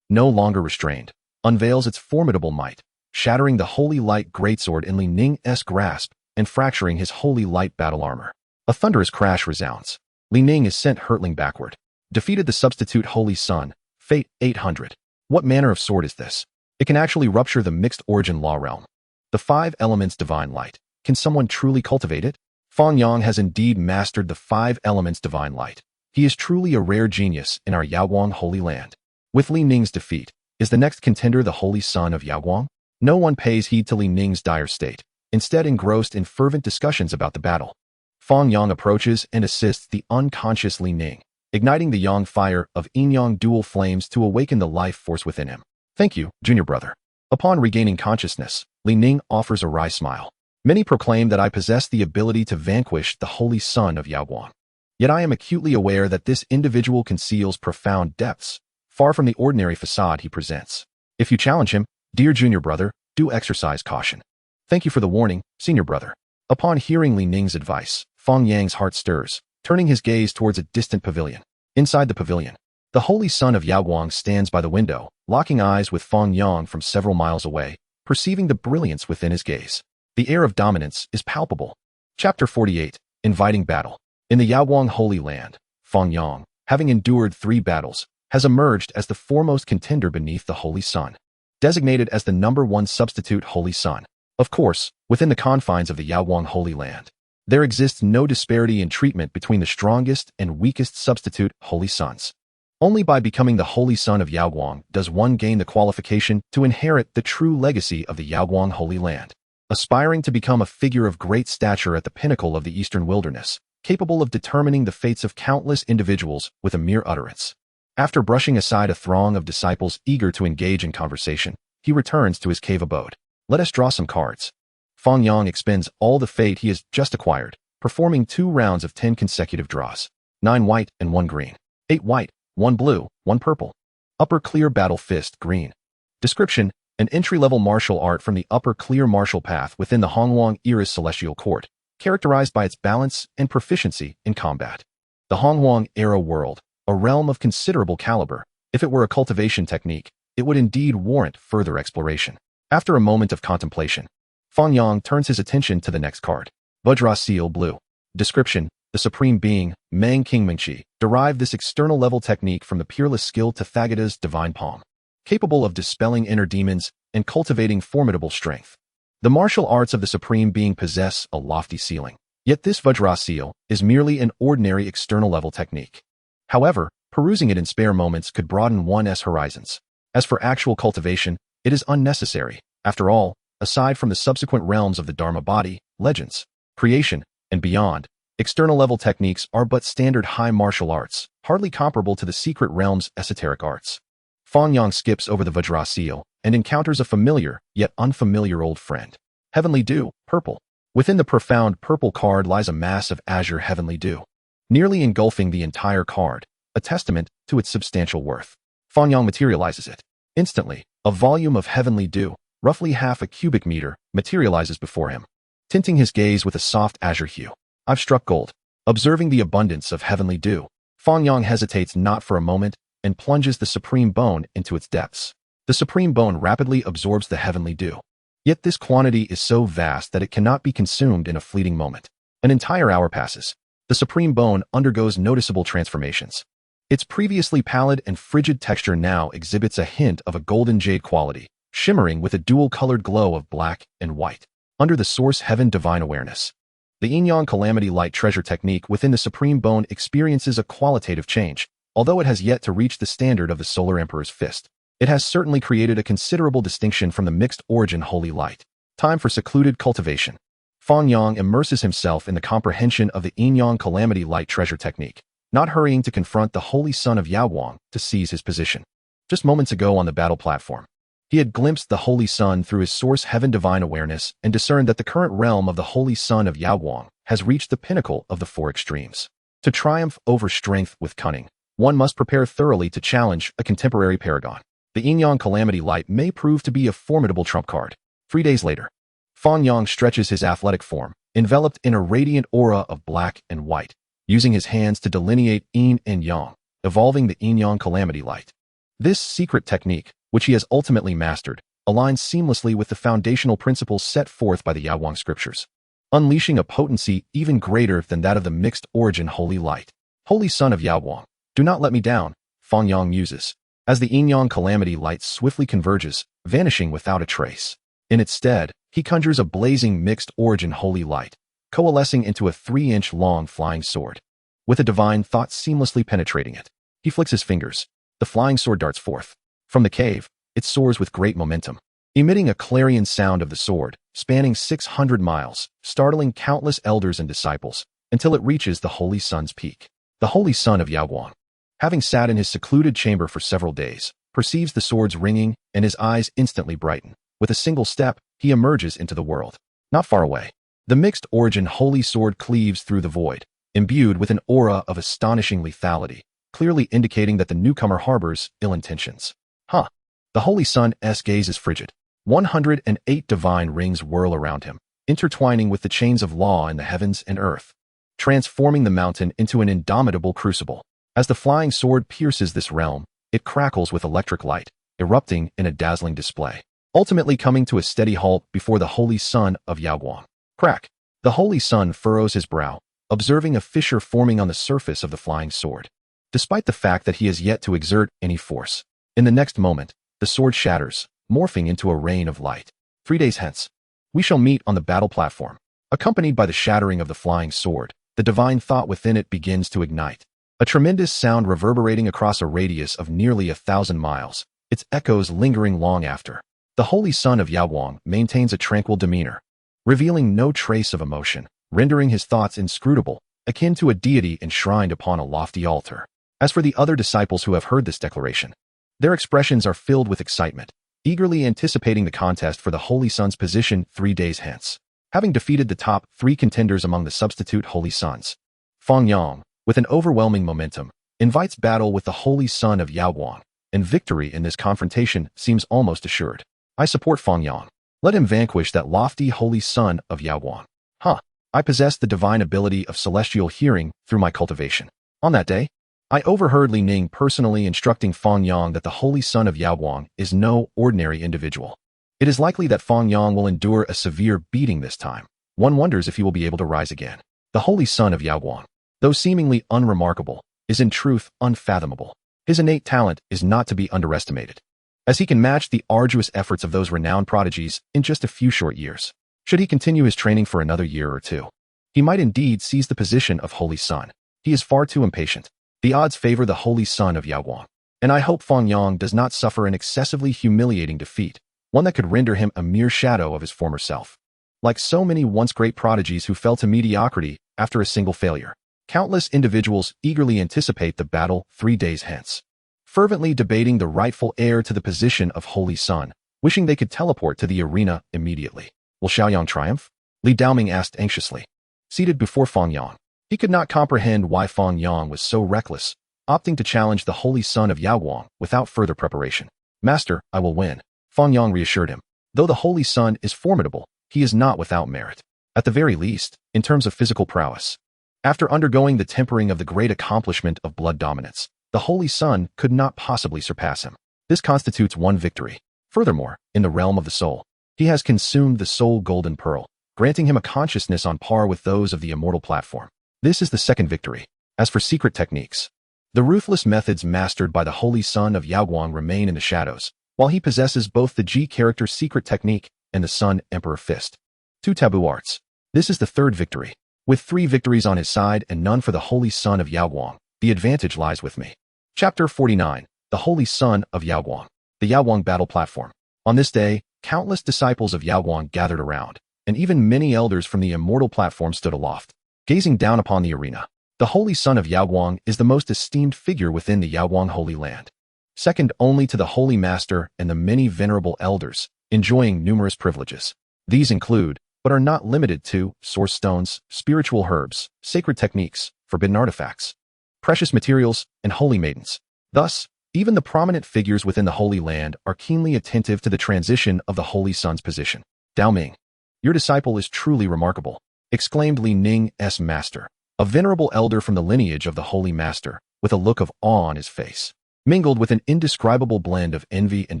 no longer restrained, unveils its formidable might, shattering the holy light greatsword in Li Ning's grasp and fracturing his holy light battle armor. A thunderous crash resounds. Li Ning is sent hurtling backward. Defeated the substitute Holy Sun, Fate 800. What manner of sword is this? It can actually rupture the mixed origin law realm. The 5 elements divine light. Can someone truly cultivate it? Fang Yang has indeed mastered the 5 elements divine light. He is truly a rare genius in our Yaoguang Holy Land. With Li Ning's defeat, is the next contender the Holy Sun of Yaoguang? No one pays heed to Li Ning's dire state, instead engrossed in fervent discussions about the battle. Fang Yang approaches and assists the unconscious Li Ning, igniting the Yang fire of yin-yang dual flames to awaken the life force within him. Thank you, junior brother. Upon regaining consciousness, Li Ning offers a wry smile. Many proclaim that I possess the ability to vanquish the holy son of Yaoguang. Yet I am acutely aware that this individual conceals profound depths, far from the ordinary facade he presents. If you challenge him, dear junior brother, do exercise caution. Thank you for the warning, senior brother. Upon hearing Li Ning's advice, Fang Yang's heart stirs, turning his gaze towards a distant pavilion. Inside the pavilion, the holy son of Yaoguang stands by the window, locking eyes with Fang Yang from several miles away, perceiving the brilliance within his gaze. The air of dominance is palpable. Chapter 48, Inviting Battle. In the Yaoguang Holy Land, Fang Yang, having endured 3 battles, has emerged as the foremost contender beneath the Holy Sun, designated as the #1 substitute Holy Sun. Of course, within the confines of the Yaoguang Holy Land, there exists no disparity in treatment between the strongest and weakest substitute Holy Suns. Only by becoming the Holy Son of Yaoguang does one gain the qualification to inherit the true legacy of the Yaoguang Holy Land. Aspiring to become a figure of great stature at the pinnacle of the Eastern Wilderness, capable of determining the fates of countless individuals with a mere utterance. After brushing aside a throng of disciples eager to engage in conversation, he returns to his cave abode. Let us draw some cards. Fang Yang expends all the fate he has just acquired, performing 2 rounds of 10 consecutive draws. 9 white and 1 green. 8 white, 1 blue, 1 purple. Upper Clear Battle Fist, green. Description: an entry-level martial art from the Upper Clear Martial Path within the Hongwang Era's Celestial Court, characterized by its balance and proficiency in combat. The Hongwang Era world, a realm of considerable caliber, if it were a cultivation technique, it would indeed warrant further exploration. After a moment of contemplation, Fang Yang turns his attention to the next card. Vajra Seal, blue. Description: the Supreme Being, Mang Qingmingqi, derived this external-level technique from the peerless skill Tathagata's divine palm, capable of dispelling inner demons and cultivating formidable strength. The martial arts of the Supreme Being possess a lofty ceiling, yet this Vajra Seal is merely an ordinary external-level technique. However, perusing it in spare moments could broaden one's horizons. As for actual cultivation, it is unnecessary. After all, aside from the subsequent realms of the Dharma body, legends, creation, and beyond, external-level techniques are but standard high martial arts, hardly comparable to the secret realm's esoteric arts. Fang Yang skips over the Vajra Seal and encounters a familiar, yet unfamiliar old friend. Heavenly Dew, purple. Within the profound purple card lies a mass of azure heavenly dew, nearly engulfing the entire card, a testament to its substantial worth. Fang Yang materializes it. Instantly, a volume of heavenly dew, roughly half a cubic meter, materializes before him, tinting his gaze with a soft azure hue. I've struck gold. Observing the abundance of heavenly dew, Fang Yang hesitates not for a moment and plunges the supreme bone into its depths. The supreme bone rapidly absorbs the heavenly dew. Yet this quantity is so vast that it cannot be consumed in a fleeting moment. An entire hour passes. The supreme bone undergoes noticeable transformations. Its previously pallid and frigid texture now exhibits a hint of a golden jade quality, shimmering with a dual-colored glow of black and white. Under the source heaven divine awareness, the Yin-Yang Calamity Light Treasure technique within the Supreme Bone experiences a qualitative change. Although it has yet to reach the standard of the Solar Emperor's fist, it has certainly created a considerable distinction from the mixed origin Holy Light. Time for secluded cultivation. Fang Yang immerses himself in the comprehension of the Yin-Yang Calamity Light Treasure technique, not hurrying to confront the Holy Son of Yaoguang to seize his position. Just moments ago on the battle platform, he had glimpsed the Holy Sun through his source heaven divine awareness and discerned that the current realm of the Holy Son of Yaoguang has reached the pinnacle of the 4 extremes. To triumph over strength with cunning, one must prepare thoroughly to challenge a contemporary paragon. The Yin-Yang Calamity Light may prove to be a formidable trump card. 3 days later, Fang Yang stretches his athletic form, enveloped in a radiant aura of black and white, using his hands to delineate Yin and Yang, evolving the Yin-Yang Calamity Light. This secret technique, which he has ultimately mastered, aligns seamlessly with the foundational principles set forth by the Yaoguang scriptures, unleashing a potency even greater than that of the mixed origin Holy Light. Holy Son of Yaoguang, do not let me down, Fang Yang muses, as the Yin-Yang Calamity Light swiftly converges, vanishing without a trace. In its stead, he conjures a blazing mixed origin Holy Light, coalescing into a 3-inch long flying sword. With a divine thought seamlessly penetrating it, he flicks his fingers. The flying sword darts forth. From the cave, it soars with great momentum, emitting a clarion sound of the sword, spanning 600 miles, startling countless elders and disciples, until it reaches the Holy Sun's peak. The Holy Son of Yaoguang, having sat in his secluded chamber for several days, perceives the swords ringing, and his eyes instantly brighten. With a single step, he emerges into the world. Not far away, the mixed origin holy sword cleaves through the void, imbued with an aura of astonishing lethality, clearly indicating that the newcomer harbors ill intentions. Huh. The Holy Sun's gaze is frigid. 108 divine rings whirl around him, intertwining with the chains of law in the heavens and earth, transforming the mountain into an indomitable crucible. As the flying sword pierces this realm, it crackles with electric light, erupting in a dazzling display, ultimately coming to a steady halt before the Holy Sun of Yaoguang. Crack! The Holy Sun furrows his brow, observing a fissure forming on the surface of the flying sword, despite the fact that he has yet to exert any force. In the next moment, the sword shatters, morphing into a rain of light. 3 days hence, we shall meet on the battle platform. Accompanied by the shattering of the flying sword, the divine thought within it begins to ignite. A tremendous sound reverberating across a radius of nearly 1,000 miles, its echoes lingering long after. The Holy Sun of Yaoguang maintains a tranquil demeanor, revealing no trace of emotion, rendering his thoughts inscrutable, akin to a deity enshrined upon a lofty altar. As for the other disciples who have heard this declaration, their expressions are filled with excitement, eagerly anticipating the contest for the Holy Sun's position 3 days hence. Having defeated the top 3 contenders among the substitute Holy Suns, Fang Yang, with an overwhelming momentum, invites battle with the Holy Sun of Yaoguang, and victory in this confrontation seems almost assured. I support Fang Yang. Let him vanquish that lofty Holy Sun of Yaoguang. Huh. I possess the divine ability of celestial hearing through my cultivation. On that day, I overheard Li Ning personally instructing Fang Yang that the Holy Sun of Yaoguang is no ordinary individual. It is likely that Fang Yang will endure a severe beating this time. One wonders if he will be able to rise again. The Holy Sun of Yaoguang, though seemingly unremarkable, is in truth unfathomable. His innate talent is not to be underestimated, as he can match the arduous efforts of those renowned prodigies in just a few short years. Should he continue his training for another year or two, he might indeed seize the position of Holy Sun. He is far too impatient. The odds favor the Holy Sun of Yaoguang, and I hope Fang Yang does not suffer an excessively humiliating defeat, one that could render him a mere shadow of his former self. Like so many once great prodigies who fell to mediocrity after a single failure, countless individuals eagerly anticipate the battle 3 days hence, fervently debating the rightful heir to the position of Holy Sun, wishing they could teleport to the arena immediately. Will Xiaoyang triumph? Li Daoming asked anxiously. Seated before Fang Yang, he could not comprehend why Fang Yang was so reckless, opting to challenge the Holy Sun of Yaoguang without further preparation. Master, I will win, Fang Yang reassured him. Though the Holy Sun is formidable, he is not without merit, at the very least, in terms of physical prowess. After undergoing the tempering of the great accomplishment of blood dominance, the Holy Sun could not possibly surpass him. This constitutes one victory. Furthermore, in the realm of the soul, he has consumed the soul golden pearl, granting him a consciousness on par with those of the Immortal platform. This is the second victory. As for secret techniques, the ruthless methods mastered by the Holy Sun of Yaoguang remain in the shadows, while he possesses both the G character secret technique and the Sun Emperor Fist. 2 taboo arts. This is the third victory. With 3 victories on his side and none for the Holy Sun of Yaoguang, the advantage lies with me. Chapter 49. The Holy Sun of Yaoguang. The Yaoguang battle platform. On this day, countless disciples of Yaoguang gathered around, and even many elders from the Immortal platform stood aloft, gazing down upon the arena. The Holy Sun of Yaoguang is the most esteemed figure within the Yaoguang Holy Land, second only to the Holy Master and the many venerable elders, enjoying numerous privileges. These include, but are not limited to, source stones, spiritual herbs, sacred techniques, forbidden artifacts, precious materials, and holy maidens. Thus, even the prominent figures within the Holy Land are keenly attentive to the transition of the Holy Sun's position. Daoming, your disciple is truly remarkable, exclaimed Li Ning's master, a venerable elder from the lineage of the Holy Master, with a look of awe on his face, mingled with an indescribable blend of envy and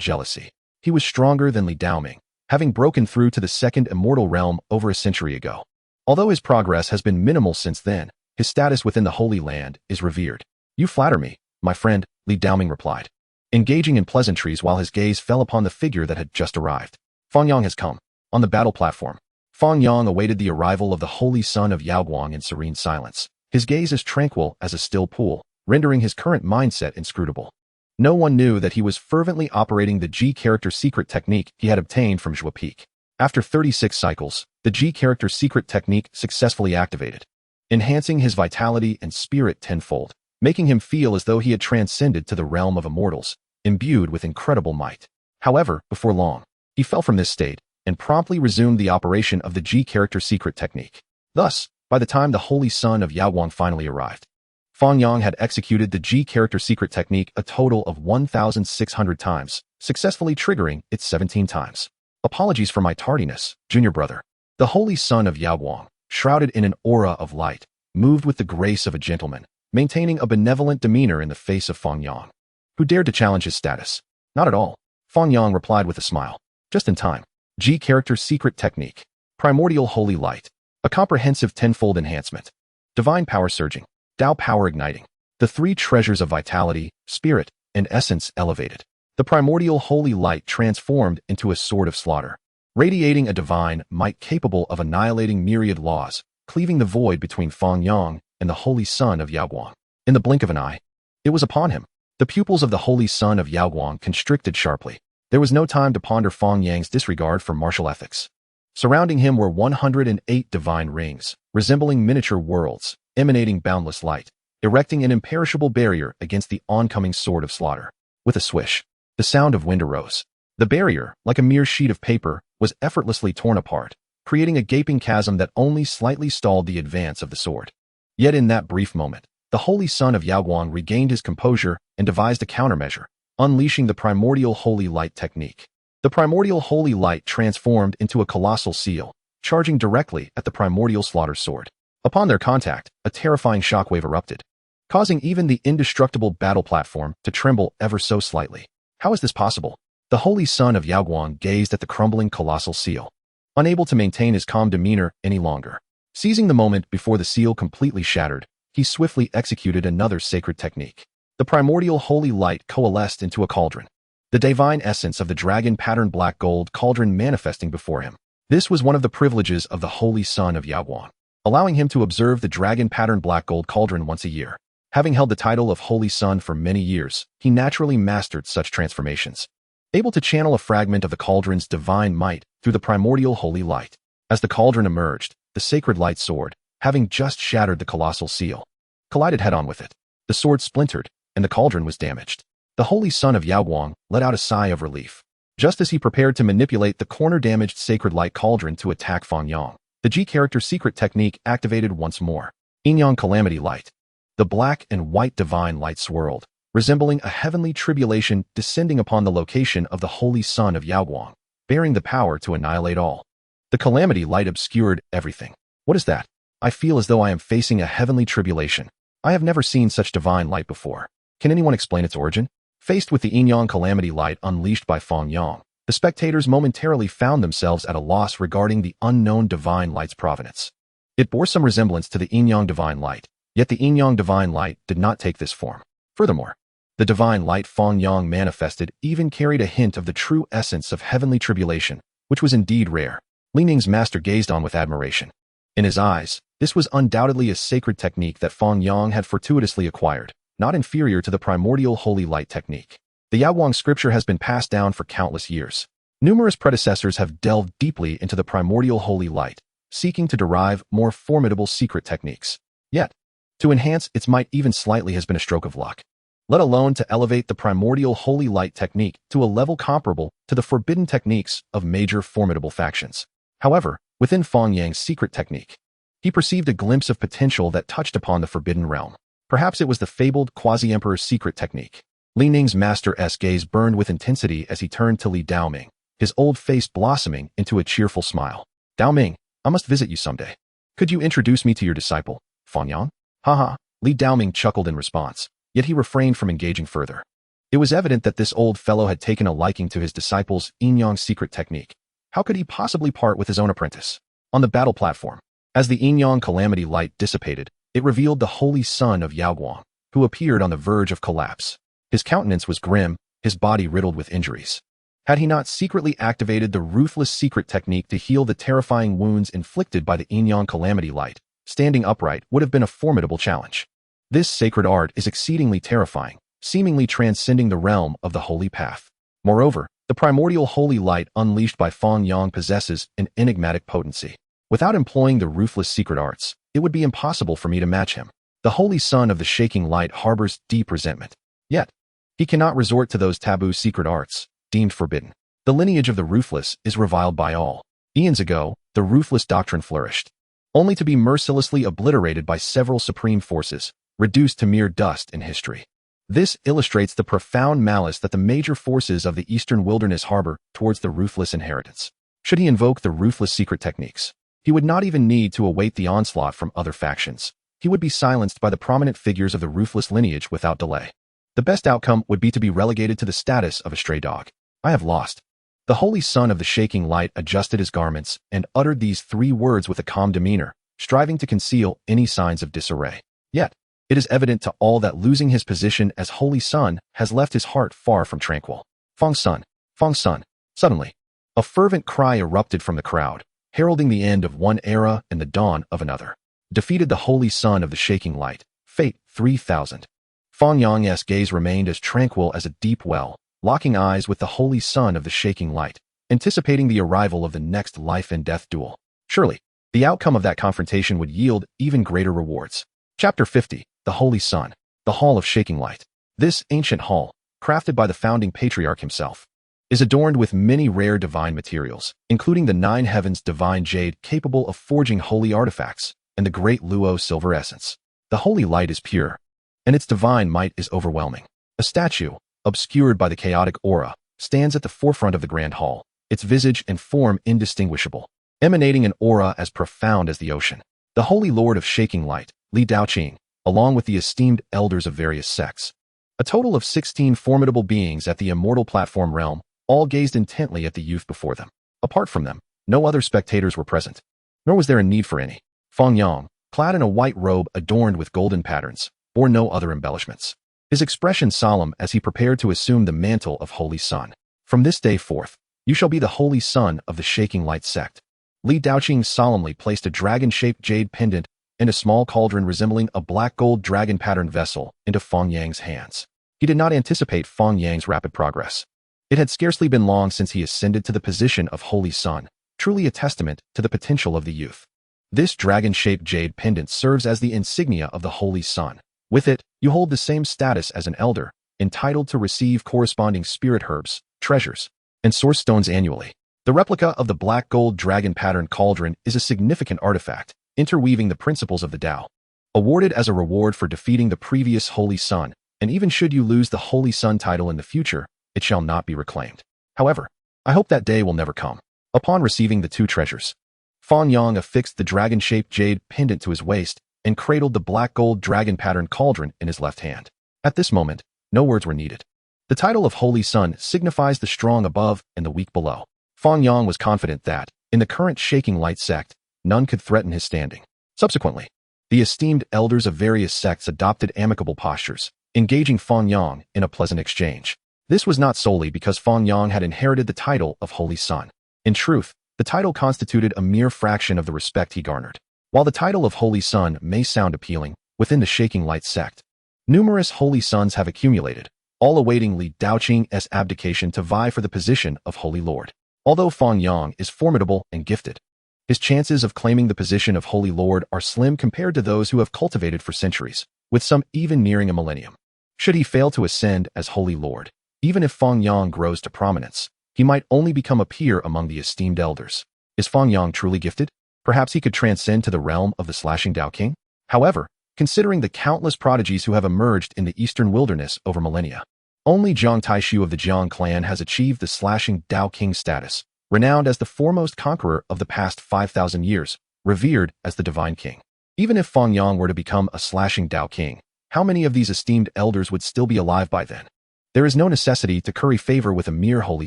jealousy. He was stronger than Li Daoming, having broken through to the second immortal realm over a century ago. Although his progress has been minimal since then, his status within the Holy Land is revered. You flatter me, my friend, Li Daoming replied, engaging in pleasantries while his gaze fell upon the figure that had just arrived. Fang Yang has come. On the battle platform, Fang Yang awaited the arrival of the Holy Sun of Yaoguang in serene silence, his gaze as tranquil as a still pool, rendering his current mindset inscrutable. No one knew that he was fervently operating the G-character secret technique he had obtained from Zhua Peak. After 36 cycles, the G-character secret technique successfully activated, enhancing his vitality and spirit tenfold, making him feel as though he had transcended to the realm of immortals, imbued with incredible might. However, before long, he fell from this state, and promptly resumed the operation of the G-character secret technique. Thus, by the time the Holy Son of Yaoguang finally arrived, Fang Yang had executed the G-character secret technique a total of 1,600 times, successfully triggering it 17 times. Apologies for my tardiness, junior brother. The Holy Son of Yaoguang, shrouded in an aura of light, moved with the grace of a gentleman, maintaining a benevolent demeanor in the face of Fang Yang, who dared to challenge his status. Not at all, Fang Yang replied with a smile. Just in time. G-character secret technique. Primordial holy light. A comprehensive tenfold enhancement. Divine power surging. Tao power igniting. The three treasures of vitality, spirit, and essence elevated. The primordial holy light transformed into a sword of slaughter, radiating a divine might capable of annihilating myriad laws, cleaving the void between Fang Yang and the Holy Son of Yaoguang. In the blink of an eye, it was upon him. The pupils of the Holy Son of Yaoguang constricted sharply. There was no time to ponder Fang Yang's disregard for martial ethics. Surrounding him were 108 divine rings, resembling miniature worlds, emanating boundless light, erecting an imperishable barrier against the oncoming sword of slaughter. With a swish, the sound of wind arose. The barrier, like a mere sheet of paper, was effortlessly torn apart, creating a gaping chasm that only slightly stalled the advance of the sword. Yet in that brief moment, the Holy Son of Yaoguang regained his composure and devised a countermeasure, unleashing the primordial holy light technique. The primordial holy light transformed into a colossal seal, charging directly at the primordial slaughter sword. Upon their contact, a terrifying shockwave erupted, causing even the indestructible battle platform to tremble ever so slightly. How is this possible? The Holy Son of Yaoguang gazed at the crumbling colossal seal, unable to maintain his calm demeanor any longer. Seizing the moment before the seal completely shattered, he swiftly executed another sacred technique. The primordial holy light coalesced into a cauldron, the divine essence of the dragon-patterned black gold cauldron manifesting before him. This was one of the privileges of the Holy Son of Yaoguang, allowing him to observe the dragon-patterned black gold cauldron once a year. Having held the title of Holy Son for many years, he naturally mastered such transformations, able to channel a fragment of the cauldron's divine might through the primordial holy light. As the cauldron emerged, the sacred light sword, having just shattered the colossal seal, collided head-on with it. The sword splintered, and the cauldron was damaged. The Holy Son of Yaoguang let out a sigh of relief. Just as he prepared to manipulate the corner-damaged sacred light cauldron to attack Fang Yang, the G-character secret technique activated once more. Yang Calamity Light. The black and white divine light swirled, resembling a heavenly tribulation descending upon the location of the Holy Son of Yaoguang, bearing the power to annihilate all. The calamity light obscured everything. What is that? I feel as though I am facing a heavenly tribulation. I have never seen such divine light before. Can anyone explain its origin? Faced with the Yang Calamity Light unleashed by Fang Yang, the spectators momentarily found themselves at a loss regarding the unknown divine light's provenance. It bore some resemblance to the Yang Divine Light, yet the Yang Divine Light did not take this form. Furthermore, the divine light Fang Yang manifested even carried a hint of the true essence of heavenly tribulation, which was indeed rare. Li Ning's master gazed on with admiration. In his eyes, this was undoubtedly a sacred technique that Fang Yang had fortuitously acquired, not inferior to the primordial holy light technique. The Yaoguang scripture has been passed down for countless years. Numerous predecessors have delved deeply into the primordial holy light, seeking to derive more formidable secret techniques. Yet, to enhance its might even slightly has been a stroke of luck, let alone to elevate the primordial holy light technique to a level comparable to the forbidden techniques of major formidable factions. However, within Fang Yang's secret technique, he perceived a glimpse of potential that touched upon the forbidden realm. Perhaps it was the fabled quasi-emperor's secret technique. Li Ning's master's gaze burned with intensity as he turned to Li Daoming, his old face blossoming into a cheerful smile. Daoming, I must visit you someday. Could you introduce me to your disciple, Fang Yang? Haha, Li Daoming chuckled in response, yet he refrained from engaging further. It was evident that this old fellow had taken a liking to his disciple's Yang secret technique. How could he possibly part with his own apprentice? On the battle platform, as the Yang Calamity Light dissipated, it revealed the Holy Son of Yaoguang, who appeared on the verge of collapse. His countenance was grim, his body riddled with injuries. Had he not secretly activated the ruthless secret technique to heal the terrifying wounds inflicted by the Yang Calamity Light, standing upright would have been a formidable challenge. This sacred art is exceedingly terrifying, seemingly transcending the realm of the holy path. Moreover, the primordial holy light unleashed by Fang Yang possesses an enigmatic potency. Without employing the ruthless secret arts, it would be impossible for me to match him. The Holy Son of the Shaking Light harbors deep resentment. Yet, he cannot resort to those taboo secret arts, deemed forbidden. The lineage of the ruthless is reviled by all. Eons ago, the ruthless doctrine flourished, only to be mercilessly obliterated by several supreme forces, reduced to mere dust in history. This illustrates the profound malice that the major forces of the eastern wilderness harbor towards the ruthless inheritance. Should he invoke the ruthless secret techniques, he would not even need to await the onslaught from other factions. He would be silenced by the prominent figures of the ruthless lineage without delay. The best outcome would be to be relegated to the status of a stray dog. I have lost. The holy son of the shaking light adjusted his garments and uttered these 3 words with a calm demeanor, striving to conceal any signs of disarray. Yet, it is evident to all that losing his position as holy son has left his heart far from tranquil. Fang Sun, Fang Sun. Suddenly, a fervent cry erupted from the crowd, heralding the end of one era and the dawn of another. Defeated the holy son of the shaking light, fate 3000. Fang Yang's gaze remained as tranquil as a deep well, locking eyes with the holy son of the shaking light, anticipating the arrival of the next life and death duel. Surely, the outcome of that confrontation would yield even greater rewards. Chapter 50, The Holy Sun, the Hall of Shaking Light. This ancient hall, crafted by the founding patriarch himself, is adorned with many rare divine materials, including the 9 heavens divine jade capable of forging holy artifacts, and the great Luo silver essence. The holy light is pure, and its divine might is overwhelming. A statue, obscured by the chaotic aura, stands at the forefront of the grand hall, its visage and form indistinguishable, emanating an aura as profound as the ocean. The holy lord of shaking light, Li Daoqing, along with the esteemed elders of various sects. A total of 16 formidable beings at the immortal platform realm, all gazed intently at the youth before them. Apart from them, no other spectators were present, nor was there a need for any. Fang Yang, clad in a white robe adorned with golden patterns, bore no other embellishments. His expression solemn as he prepared to assume the mantle of Holy Sun. From this day forth, you shall be the Holy Son of the Shaking Light sect. Li Daoqing solemnly placed a dragon-shaped jade pendant and a small cauldron resembling a black gold dragon patterned vessel into Fang Yang's hands. He did not anticipate Fang Yang's rapid progress. It had scarcely been long since he ascended to the position of Holy Son, truly a testament to the potential of the youth. This dragon-shaped jade pendant serves as the insignia of the Holy Son. With it, you hold the same status as an elder, entitled to receive corresponding spirit herbs, treasures, and source stones annually. The replica of the black gold dragon pattern cauldron is a significant artifact, interweaving the principles of the Tao. Awarded as a reward for defeating the previous Holy Son, and even should you lose the Holy Son title in the future, it shall not be reclaimed. However, I hope that day will never come. Upon receiving the 2 treasures, Fang Yang affixed the dragon-shaped jade pendant to his waist and cradled the black gold dragon pattern cauldron in his left hand. At this moment, no words were needed. The title of Holy Son signifies the strong above and the weak below. Fang Yang was confident that, in the current shaking light sect, none could threaten his standing. Subsequently, the esteemed elders of various sects adopted amicable postures, engaging Fang Yang in a pleasant exchange. This was not solely because Fang Yang had inherited the title of Holy Son. In truth, the title constituted a mere fraction of the respect he garnered. While the title of Holy Son may sound appealing, within the Shaking Light sect, numerous Holy Sons have accumulated, all awaiting Li Daoqing's abdication to vie for the position of Holy Lord. Although Fang Yang is formidable and gifted, his chances of claiming the position of Holy Lord are slim compared to those who have cultivated for centuries, with some even nearing a millennium. Should he fail to ascend as Holy Lord, even if Fang Yang grows to prominence, he might only become a peer among the esteemed elders. Is Fang Yang truly gifted? Perhaps he could transcend to the realm of the slashing Tao King? However, considering the countless prodigies who have emerged in the eastern wilderness over millennia, only Jiang Taishu of the Jiang clan has achieved the slashing Tao King status, renowned as the foremost conqueror of the past 5,000 years, revered as the divine king. Even if Fang Yang were to become a slashing Tao King, how many of these esteemed elders would still be alive by then? There is no necessity to curry favor with a mere Holy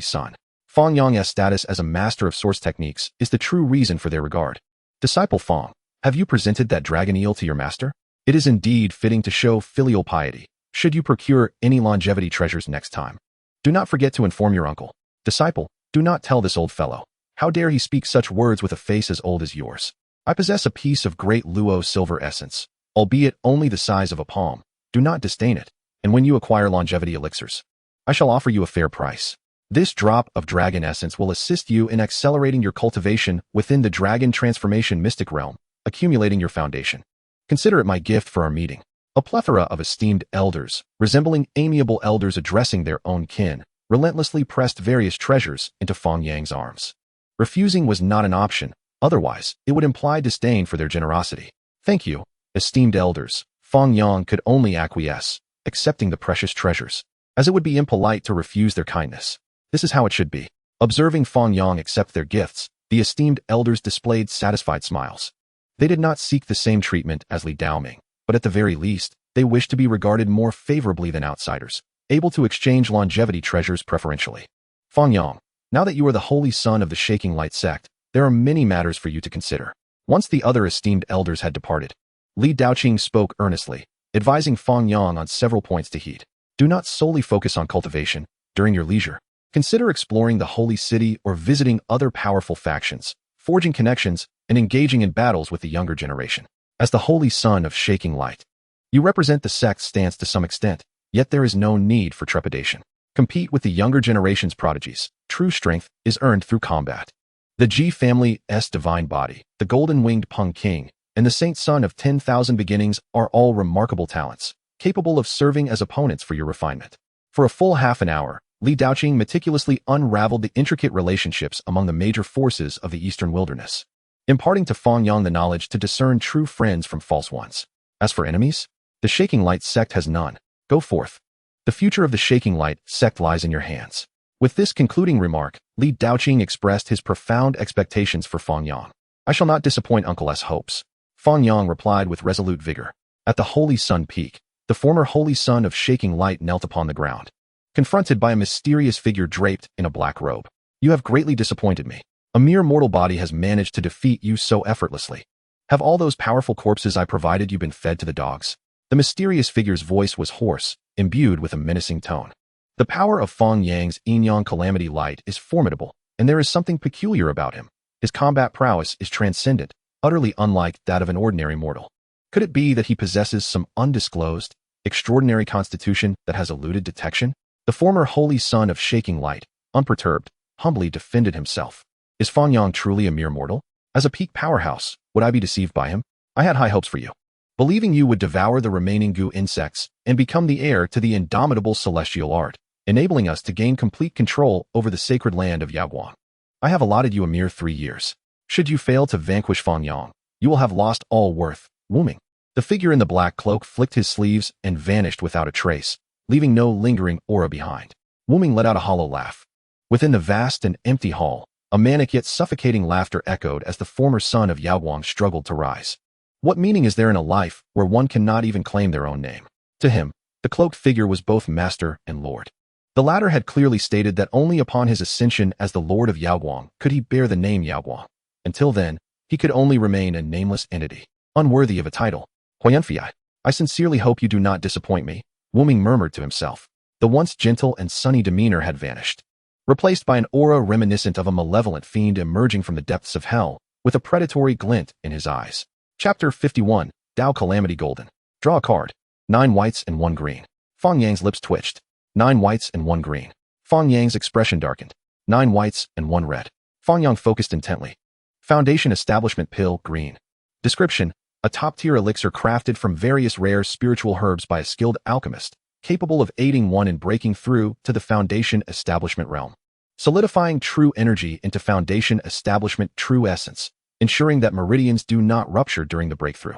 Son. Fang Yang's status as a master of source techniques is the true reason for their regard. Disciple Fang, have you presented that dragon eel to your master? It is indeed fitting to show filial piety, should you procure any longevity treasures next time. Do not forget to inform your uncle. Disciple, do not tell this old fellow. How dare he speak such words with a face as old as yours? I possess a piece of great Luo silver essence, albeit only the size of a palm. Do not disdain it, and when you acquire longevity elixirs, I shall offer you a fair price. This drop of dragon essence will assist you in accelerating your cultivation within the dragon transformation mystic realm, accumulating your foundation. Consider it my gift for our meeting. A plethora of esteemed elders, resembling amiable elders addressing their own kin, relentlessly pressed various treasures into Fang Yang's arms. Refusing was not an option, otherwise it would imply disdain for their generosity. Thank you, esteemed elders. Fang Yang could only acquiesce, accepting the precious treasures, as it would be impolite to refuse their kindness. This is how it should be. Observing Fang Yang accept their gifts, the esteemed elders displayed satisfied smiles. They did not seek the same treatment as Li Daoming, but at the very least, they wished to be regarded more favorably than outsiders, able to exchange longevity treasures preferentially. Fang Yang, now that you are the holy son of the Shaking Light sect, there are many matters for you to consider. Once the other esteemed elders had departed, Li Daoqing spoke earnestly, advising Fang Yang on several points to heed. Do not solely focus on cultivation. During your leisure, consider exploring the holy city or visiting other powerful factions, forging connections, and engaging in battles with the younger generation. As the holy son of Shaking Light, you represent the sect's stance to some extent, yet there is no need for trepidation. Compete with the younger generation's prodigies. True strength is earned through combat. The Ji family's divine body, the golden-winged Peng King, and the saint son of 10,000 beginnings are all remarkable talents, capable of serving as opponents for your refinement. For a full half an hour, Li Daoqing meticulously unraveled the intricate relationships among the major forces of the Eastern Wilderness, imparting to Fang Yang the knowledge to discern true friends from false ones. As for enemies, the Shaking Light sect has none. Go forth. The future of the Shaking Light sect lies in your hands. With this concluding remark, Li Daoqing expressed his profound expectations for Fang Yang. I shall not disappoint Uncle S' hopes. Fang Yang replied with resolute vigor. At the Holy Sun Peak, the former Holy Son of Shaking Light knelt upon the ground, confronted by a mysterious figure draped in a black robe. You have greatly disappointed me. A mere mortal body has managed to defeat you so effortlessly. Have all those powerful corpses I provided you been fed to the dogs? The mysterious figure's voice was hoarse, imbued with a menacing tone. The power of Fang Yang's Yin-Yang Calamity Light is formidable, and there is something peculiar about him. His combat prowess is transcendent, utterly unlike that of an ordinary mortal. Could it be that he possesses some undisclosed, extraordinary constitution that has eluded detection? The former Holy Son of Shaking Light, unperturbed, humbly defended himself. Is Fang Yang truly a mere mortal? As a peak powerhouse, would I be deceived by him? I had high hopes for you, believing you would devour the remaining goo insects and become the heir to the indomitable celestial art, enabling us to gain complete control over the sacred land of Yaoguang. I have allotted you a mere 3 years. Should you fail to vanquish Fang Yang, you will have lost all worth. Wooming. The figure in the black cloak flicked his sleeves and vanished without a trace, leaving no lingering aura behind. Wooming let out a hollow laugh. Within the vast and empty hall, a manic yet suffocating laughter echoed as the former son of Yaoguang struggled to rise. What meaning is there in a life where one cannot even claim their own name? To him, the cloaked figure was both master and lord. The latter had clearly stated that only upon his ascension as the Lord of Yaoguang could he bear the name Yaoguang. Until then, he could only remain a nameless entity, unworthy of a title. Huyanfei, I sincerely hope you do not disappoint me, Wooming murmured to himself. The once gentle and sunny demeanor had vanished, replaced by an aura reminiscent of a malevolent fiend emerging from the depths of hell, with a predatory glint in his eyes. Chapter 51, Tao Calamity Golden. Draw a card. 9 whites and 1 green. Fang Yang's lips twitched. 9 whites and 1 green. Fang Yang's expression darkened. 9 whites and 1 red. Fang Yang focused intently. Foundation Establishment Pill, green. Description: a top-tier elixir crafted from various rare spiritual herbs by a skilled alchemist, capable of aiding one in breaking through to the Foundation Establishment realm, solidifying true energy into Foundation Establishment true essence, ensuring that meridians do not rupture during the breakthrough.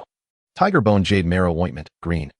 Tiger Bone Jade Marrow Ointment, green.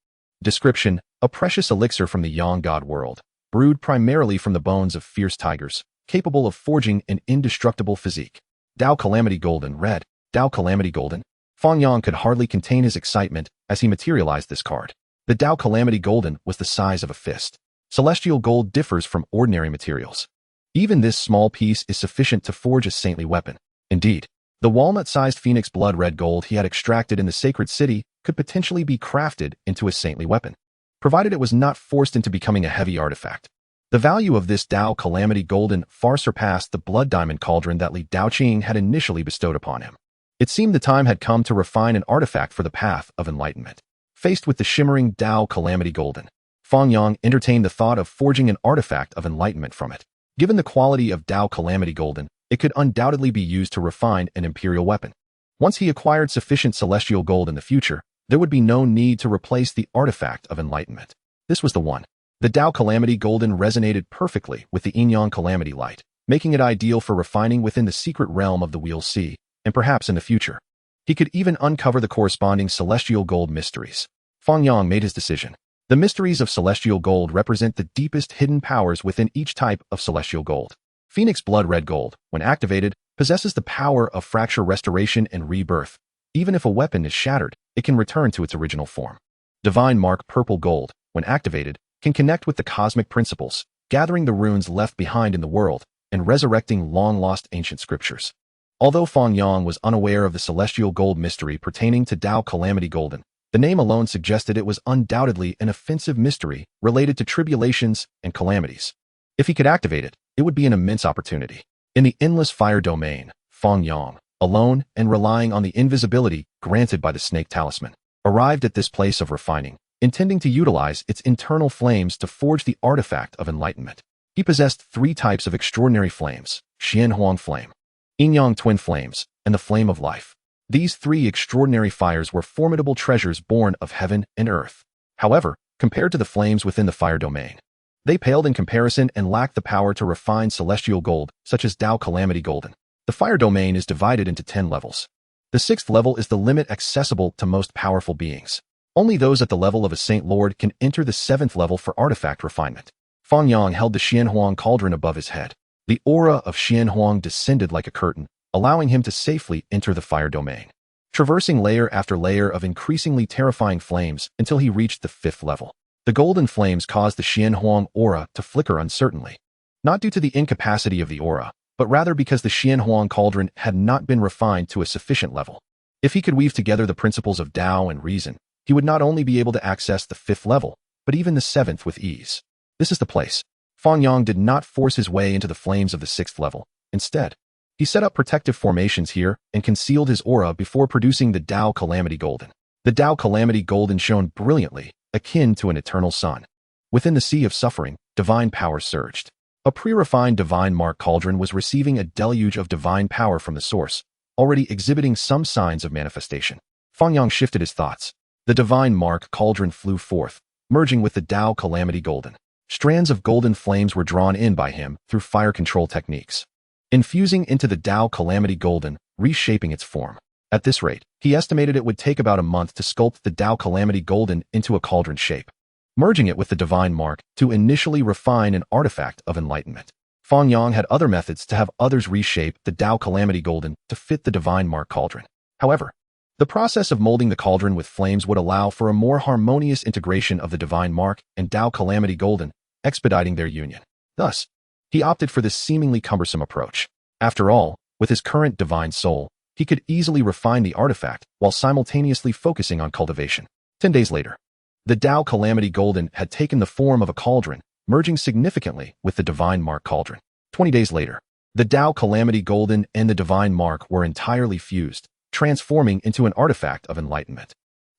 Description: a precious elixir from the Yang God world, brewed primarily from the bones of fierce tigers, capable of forging an indestructible physique. Tao Calamity Golden, red. Tao Calamity Golden. Fang Yang could hardly contain his excitement as he materialized this card. The Tao Calamity Golden was the size of a fist. Celestial gold differs from ordinary materials. Even this small piece is sufficient to forge a saintly weapon. Indeed, the walnut-sized phoenix blood red gold he had extracted in the sacred city could potentially be crafted into a saintly weapon, provided it was not forced into becoming a heavy artifact. The value of this Tao Calamity Golden far surpassed the blood diamond cauldron that Li Daoqing had initially bestowed upon him. It seemed the time had come to refine an artifact for the path of enlightenment. Faced with the shimmering Tao Calamity Golden, Fang Yang entertained the thought of forging an artifact of enlightenment from it. Given the quality of Tao Calamity Golden, it could undoubtedly be used to refine an imperial weapon. Once he acquired sufficient celestial gold in the future, there would be no need to replace the artifact of enlightenment. This was the one. The Tao Calamity Golden resonated perfectly with the Yin Yang Calamity Light, making it ideal for refining within the secret realm of the Wheel Sea, and perhaps in the future. He could even uncover the corresponding celestial gold mysteries. Fang Yang made his decision. The mysteries of celestial gold represent the deepest hidden powers within each type of celestial gold. Phoenix Blood Red Gold, when activated, possesses the power of fracture restoration and rebirth. Even if a weapon is shattered, it can return to its original form. Divine Mark Purple Gold, when activated, can connect with the cosmic principles, gathering the runes left behind in the world and resurrecting long-lost ancient scriptures. Although Fang Yang was unaware of the celestial gold mystery pertaining to Tao Calamity Golden, the name alone suggested it was undoubtedly an offensive mystery related to tribulations and calamities. If he could activate it, it would be an immense opportunity. In the endless fire domain, Fang Yang, alone and relying on the invisibility granted by the snake talisman, arrived at this place of refining, intending to utilize its internal flames to forge the artifact of enlightenment. He possessed 3 types of extraordinary flames: Xianhuang Flame, Yin Yang Twin Flames, and the Flame of Life. These 3 extraordinary fires were formidable treasures born of heaven and earth. However, compared to the flames within the fire domain, they paled in comparison and lacked the power to refine celestial gold, such as Tao Calamity Golden. The fire domain is divided into 10 levels. The 6th level is the limit accessible to most powerful beings. Only those at the level of a Saint Lord can enter the 7th level for artifact refinement. Fang Yang held the Xianhuang cauldron above his head. The aura of Xianhuang descended like a curtain, allowing him to safely enter the fire domain, traversing layer after layer of increasingly terrifying flames until he reached the 5th level. The golden flames caused the Xianhuang aura to flicker uncertainly, not due to the incapacity of the aura, but rather because the Xianhuang cauldron had not been refined to a sufficient level. If he could weave together the principles of Tao and reason, he would not only be able to access the 5th level, but even the 7th with ease. This is the place. Fang Yang did not force his way into the flames of the 6th level. Instead, he set up protective formations here and concealed his aura before producing the Tao Calamity Golden. The Tao Calamity Golden shone brilliantly, akin to an eternal sun. Within the sea of suffering, divine power surged. A pre-refined divine mark cauldron was receiving a deluge of divine power from the source, already exhibiting some signs of manifestation. Fang Yang shifted his thoughts. The divine mark cauldron flew forth, merging with the Tao Calamity Golden. Strands of golden flames were drawn in by him through fire control techniques, infusing into the Tao Calamity Golden, reshaping its form. At this rate, he estimated it would take about a month to sculpt the Tao Calamity Golden into a cauldron shape, merging it with the divine mark to initially refine an artifact of enlightenment. Fang Yang had other methods to have others reshape the Tao Calamity Golden to fit the divine mark cauldron. However, the process of molding the cauldron with flames would allow for a more harmonious integration of the divine mark and Tao Calamity Golden, expediting their union. Thus, he opted for this seemingly cumbersome approach. After all, with his current divine soul, he could easily refine the artifact while simultaneously focusing on cultivation. 10 days later, the Tao Calamity Golden had taken the form of a cauldron, merging significantly with the divine mark cauldron. 20 days later, the Tao Calamity Golden and the divine mark were entirely fused, transforming into an artifact of enlightenment.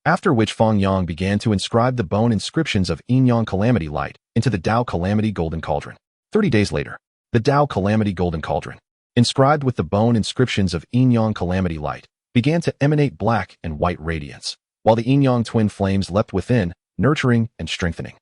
After which Fang Yang began to inscribe the bone inscriptions of Yin Yang Calamity Light into the Tao Calamity Golden Cauldron. 30 days later, the Tao Calamity Golden Cauldron, inscribed with the bone inscriptions of Yin Yang Calamity Light, began to emanate black and white radiance, while the Yin Yang twin flames leapt within, nurturing and strengthening.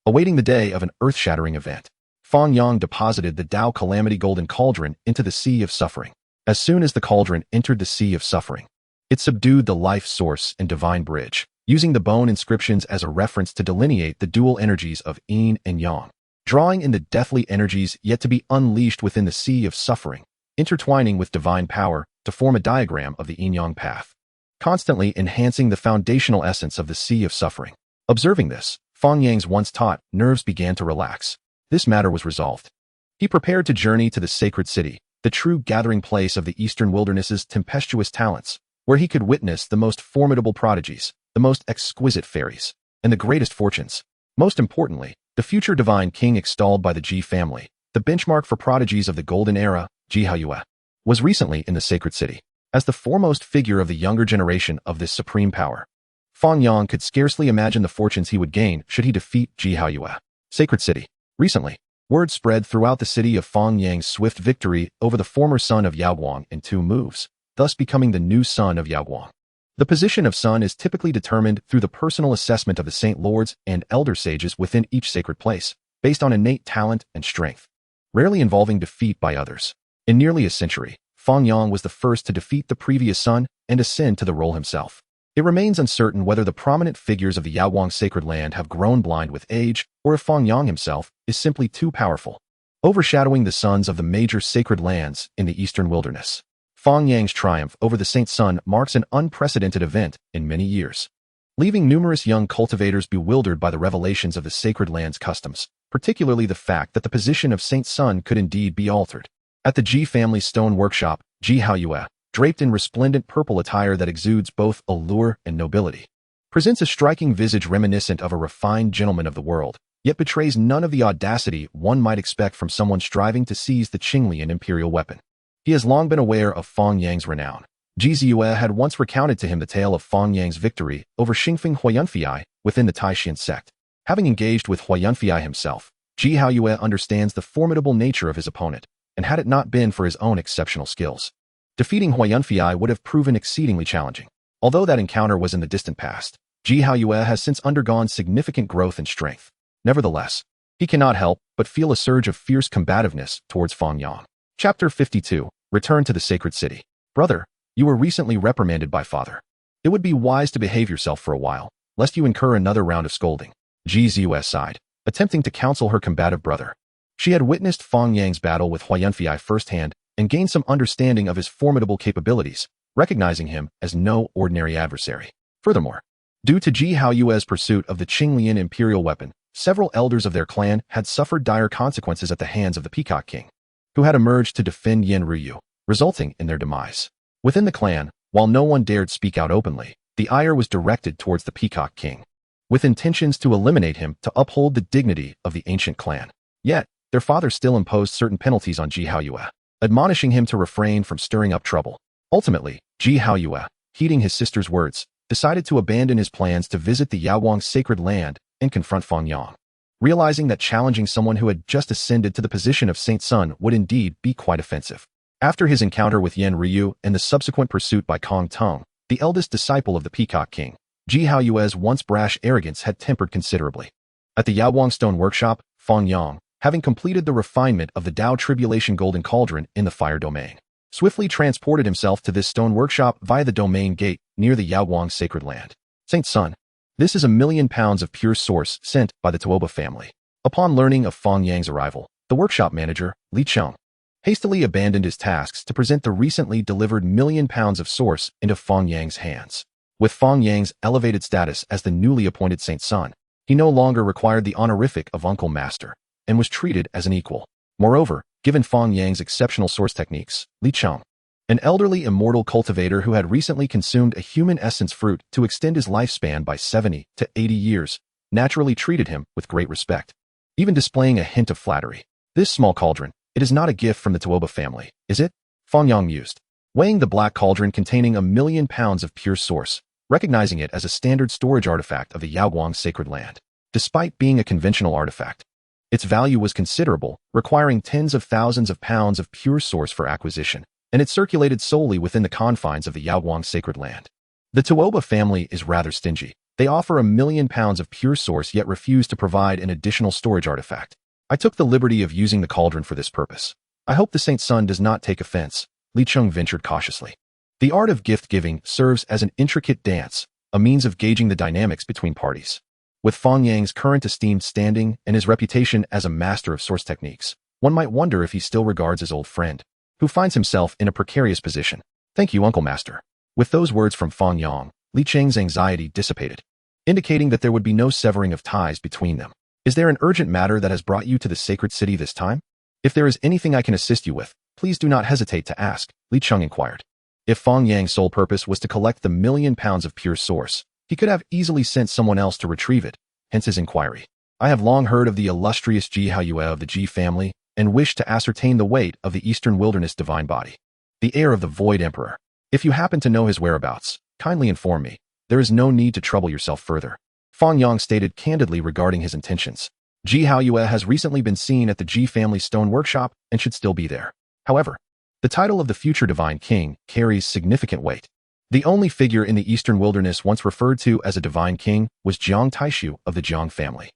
Awaiting the day of an earth-shattering event, Fang Yang deposited the Tao Calamity Golden Cauldron into the Sea of Suffering. As soon as the cauldron entered the Sea of Suffering, it subdued the life source and divine bridge, using the bone inscriptions as a reference to delineate the dual energies of Yin and Yang, drawing in the deathly energies yet to be unleashed within the Sea of Suffering, intertwining with divine power to form a diagram of the Yin-Yang path, constantly enhancing the foundational essence of the Sea of Suffering. Observing this, Fang Yang's once taut nerves began to relax. This matter was resolved. He prepared to journey to the sacred city, the true gathering place of the eastern wilderness's tempestuous talents, where he could witness the most formidable prodigies, the most exquisite fairies, and the greatest fortunes. Most importantly, the future divine king extolled by the Ji family, the benchmark for prodigies of the golden era, Ji Haoyue, was recently in the sacred city. As the foremost figure of the younger generation of this supreme power, Fang Yang could scarcely imagine the fortunes he would gain should he defeat Ji Haoyue. Sacred city. Recently, word spread throughout the city of Fang Yang's swift victory over the former son of Yaoguang in 2 moves, thus becoming the new son of Yaoguang. The position of sun is typically determined through the personal assessment of the saint lords and elder sages within each sacred place, based on innate talent and strength, rarely involving defeat by others. In nearly a century, Fang Yang was the first to defeat the previous sun and ascend to the role himself. It remains uncertain whether the prominent figures of the Yaoguang sacred land have grown blind with age, or if Fang Yang himself is simply too powerful, overshadowing the sons of the major sacred lands in the eastern wilderness. Fang Yang's triumph over the Saint Sun marks an unprecedented event in many years, leaving numerous young cultivators bewildered by the revelations of the sacred land's customs, particularly the fact that the position of Saint Sun could indeed be altered. At the Ji family's stone workshop, Ji Haoyue, draped in resplendent purple attire that exudes both allure and nobility, presents a striking visage reminiscent of a refined gentleman of the world, yet betrays none of the audacity one might expect from someone striving to seize the Qinglian imperial weapon. He has long been aware of Fang Yang's renown. Ji Ziyue had once recounted to him the tale of Fang Yang's victory over Xingfeng Huayanfei within the Taishan sect. Having engaged with Huayanfei himself, Ji Haoyue understands the formidable nature of his opponent, and had it not been for his own exceptional skills, defeating Huayanfei would have proven exceedingly challenging. Although that encounter was in the distant past, Ji Haoyue has since undergone significant growth and strength. Nevertheless, he cannot help but feel a surge of fierce combativeness towards Fang Yang. Chapter 52. Return to the Sacred City. Brother, you were recently reprimanded by father. It would be wise to behave yourself for a while, lest you incur another round of scolding. Ji Ziyue sighed, attempting to counsel her combative brother. She had witnessed Fang Yang's battle with Huayanfei firsthand and gained some understanding of his formidable capabilities, recognizing him as no ordinary adversary. Furthermore, due to Ji Haoyue's pursuit of the Qinglian imperial weapon, several elders of their clan had suffered dire consequences at the hands of the Peacock King, who had emerged to defend Yan Ruyu, resulting in their demise. Within the clan, while no one dared speak out openly, the ire was directed towards the Peacock King, with intentions to eliminate him to uphold the dignity of the ancient clan. Yet, their father still imposed certain penalties on Ji Haoyue, admonishing him to refrain from stirring up trouble. Ultimately, Ji Haoyue, heeding his sister's words, decided to abandon his plans to visit the Yaoguang sacred land and confront Fang Yang, realizing that challenging someone who had just ascended to the position of Saint Sun would indeed be quite offensive. After his encounter with Yan Ruyu and the subsequent pursuit by Kong Tong, the eldest disciple of the Peacock King, Ji Haoyue's once brash arrogance had tempered considerably. At the Yaoguang Stone Workshop, Fang Yang, having completed the refinement of the Tao Tribulation Golden Cauldron in the Fire Domain, swiftly transported himself to this stone workshop via the Domain Gate near the Yaoguang Sacred Land. Saint Sun. This is 1,000,000 pounds of pure source sent by the Tuoba family. Upon learning of Fang Yang's arrival, the workshop manager, Li Cheng, hastily abandoned his tasks to present the recently delivered 1,000,000 pounds of source into Fang Yang's hands. With Fang Yang's elevated status as the newly appointed Saint Sun, he no longer required the honorific of Uncle Master, and was treated as an equal. Moreover, given Fang Yang's exceptional source techniques, Li Cheng, an elderly immortal cultivator who had recently consumed a human essence fruit to extend his lifespan by 70 to 80 years, naturally treated him with great respect, even displaying a hint of flattery. This small cauldron, it is not a gift from the Tuoba family, is it? Fang Yang mused, weighing the black cauldron containing 1,000,000 pounds of pure source, recognizing it as a standard storage artifact of the Yaoguang sacred land. Despite being a conventional artifact, its value was considerable, requiring tens of thousands of pounds of pure source for acquisition, and it circulated solely within the confines of the Yaoguang sacred land. The Tuoba family is rather stingy. They offer 1,000,000 pounds of pure source yet refuse to provide an additional storage artifact. I took the liberty of using the cauldron for this purpose. I hope the Saint Sun does not take offense, Li Cheng ventured cautiously. The art of gift-giving serves as an intricate dance, a means of gauging the dynamics between parties. With Fang Yang's current esteemed standing and his reputation as a master of source techniques, one might wonder if he still regards his old friend, who finds himself in a precarious position. Thank you, Uncle Master. With those words from Fang Yang, Li Cheng's anxiety dissipated, indicating that there would be no severing of ties between them. Is there an urgent matter that has brought you to the sacred city this time? If there is anything I can assist you with, please do not hesitate to ask, Li Cheng inquired. If Fang Yang's sole purpose was to collect the 1,000,000 pounds of pure source, he could have easily sent someone else to retrieve it, hence his inquiry. I have long heard of the illustrious Ji Haoyue of the Ji family, and wish to ascertain the weight of the Eastern Wilderness divine body, the heir of the Void Emperor. If you happen to know his whereabouts, kindly inform me. There is no need to trouble yourself further. Fang Yang stated candidly regarding his intentions. Ji Haoyue has recently been seen at the Ji family stone workshop and should still be there. However, the title of the future divine king carries significant weight. The only figure in the Eastern Wilderness once referred to as a divine king was Jiang Taishu of the Jiang family,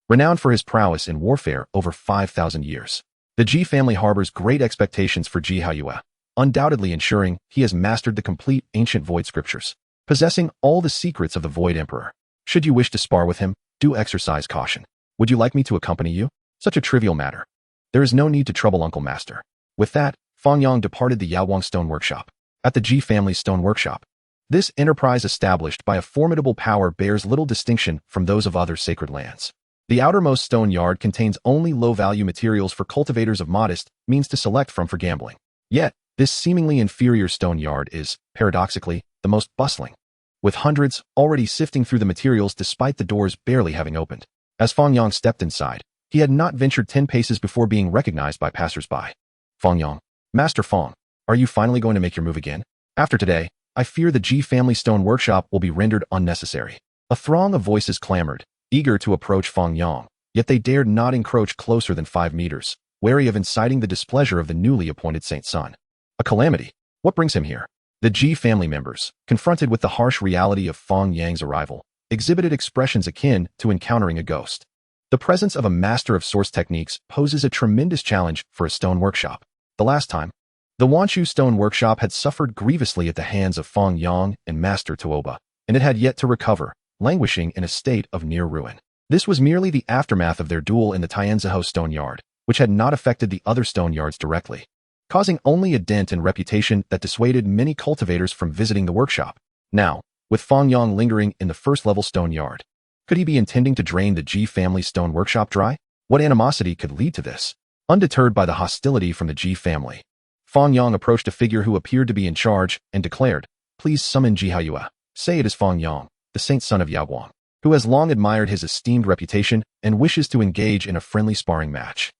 renowned for his prowess in warfare over 5,000 years. The Ji family harbors great expectations for Ji Haoyue, undoubtedly ensuring he has mastered the complete ancient void scriptures, possessing all the secrets of the Void Emperor. Should you wish to spar with him, do exercise caution. Would you like me to accompany you? Such a trivial matter. There is no need to trouble Uncle Master. With that, Fang Yang departed the Yaowang Stone Workshop. At the Ji family's stone workshop, this enterprise established by a formidable power bears little distinction from those of other sacred lands. The outermost stone yard contains only low-value materials for cultivators of modest means to select from for gambling. Yet, this seemingly inferior stone yard is, paradoxically, the most bustling, with hundreds already sifting through the materials despite the doors barely having opened. As Fang Yang stepped inside, he had not ventured 10 paces before being recognized by passers-by. Fang Yang, Master Fang, are you finally going to make your move again? After today, I fear the Ji family stone workshop will be rendered unnecessary. A throng of voices clamored, eager to approach Fang Yang, yet they dared not encroach closer than 5 meters, wary of inciting the displeasure of the newly appointed Saint Sun. A calamity. What brings him here? The Ji family members, confronted with the harsh reality of Fang Yang's arrival, exhibited expressions akin to encountering a ghost. The presence of a master of source techniques poses a tremendous challenge for a stone workshop. The last time, the Wanshu Stone Workshop had suffered grievously at the hands of Fang Yang and Master Tuoba, and it had yet to recover, languishing in a state of near ruin. This was merely the aftermath of their duel in the Tianzhou Stone Yard, which had not affected the other stone yards directly, causing only a dent in reputation that dissuaded many cultivators from visiting the workshop. Now, with Fang Yang lingering in the first-level stone yard, could he be intending to drain the Ji family stone workshop dry? What animosity could lead to this? Undeterred by the hostility from the Ji family, Fang Yang approached a figure who appeared to be in charge and declared, "Please summon Ji Haoyue. Say it is Fang Yang, the saint son of Yaowang, who has long admired his esteemed reputation and wishes to engage in a friendly sparring match."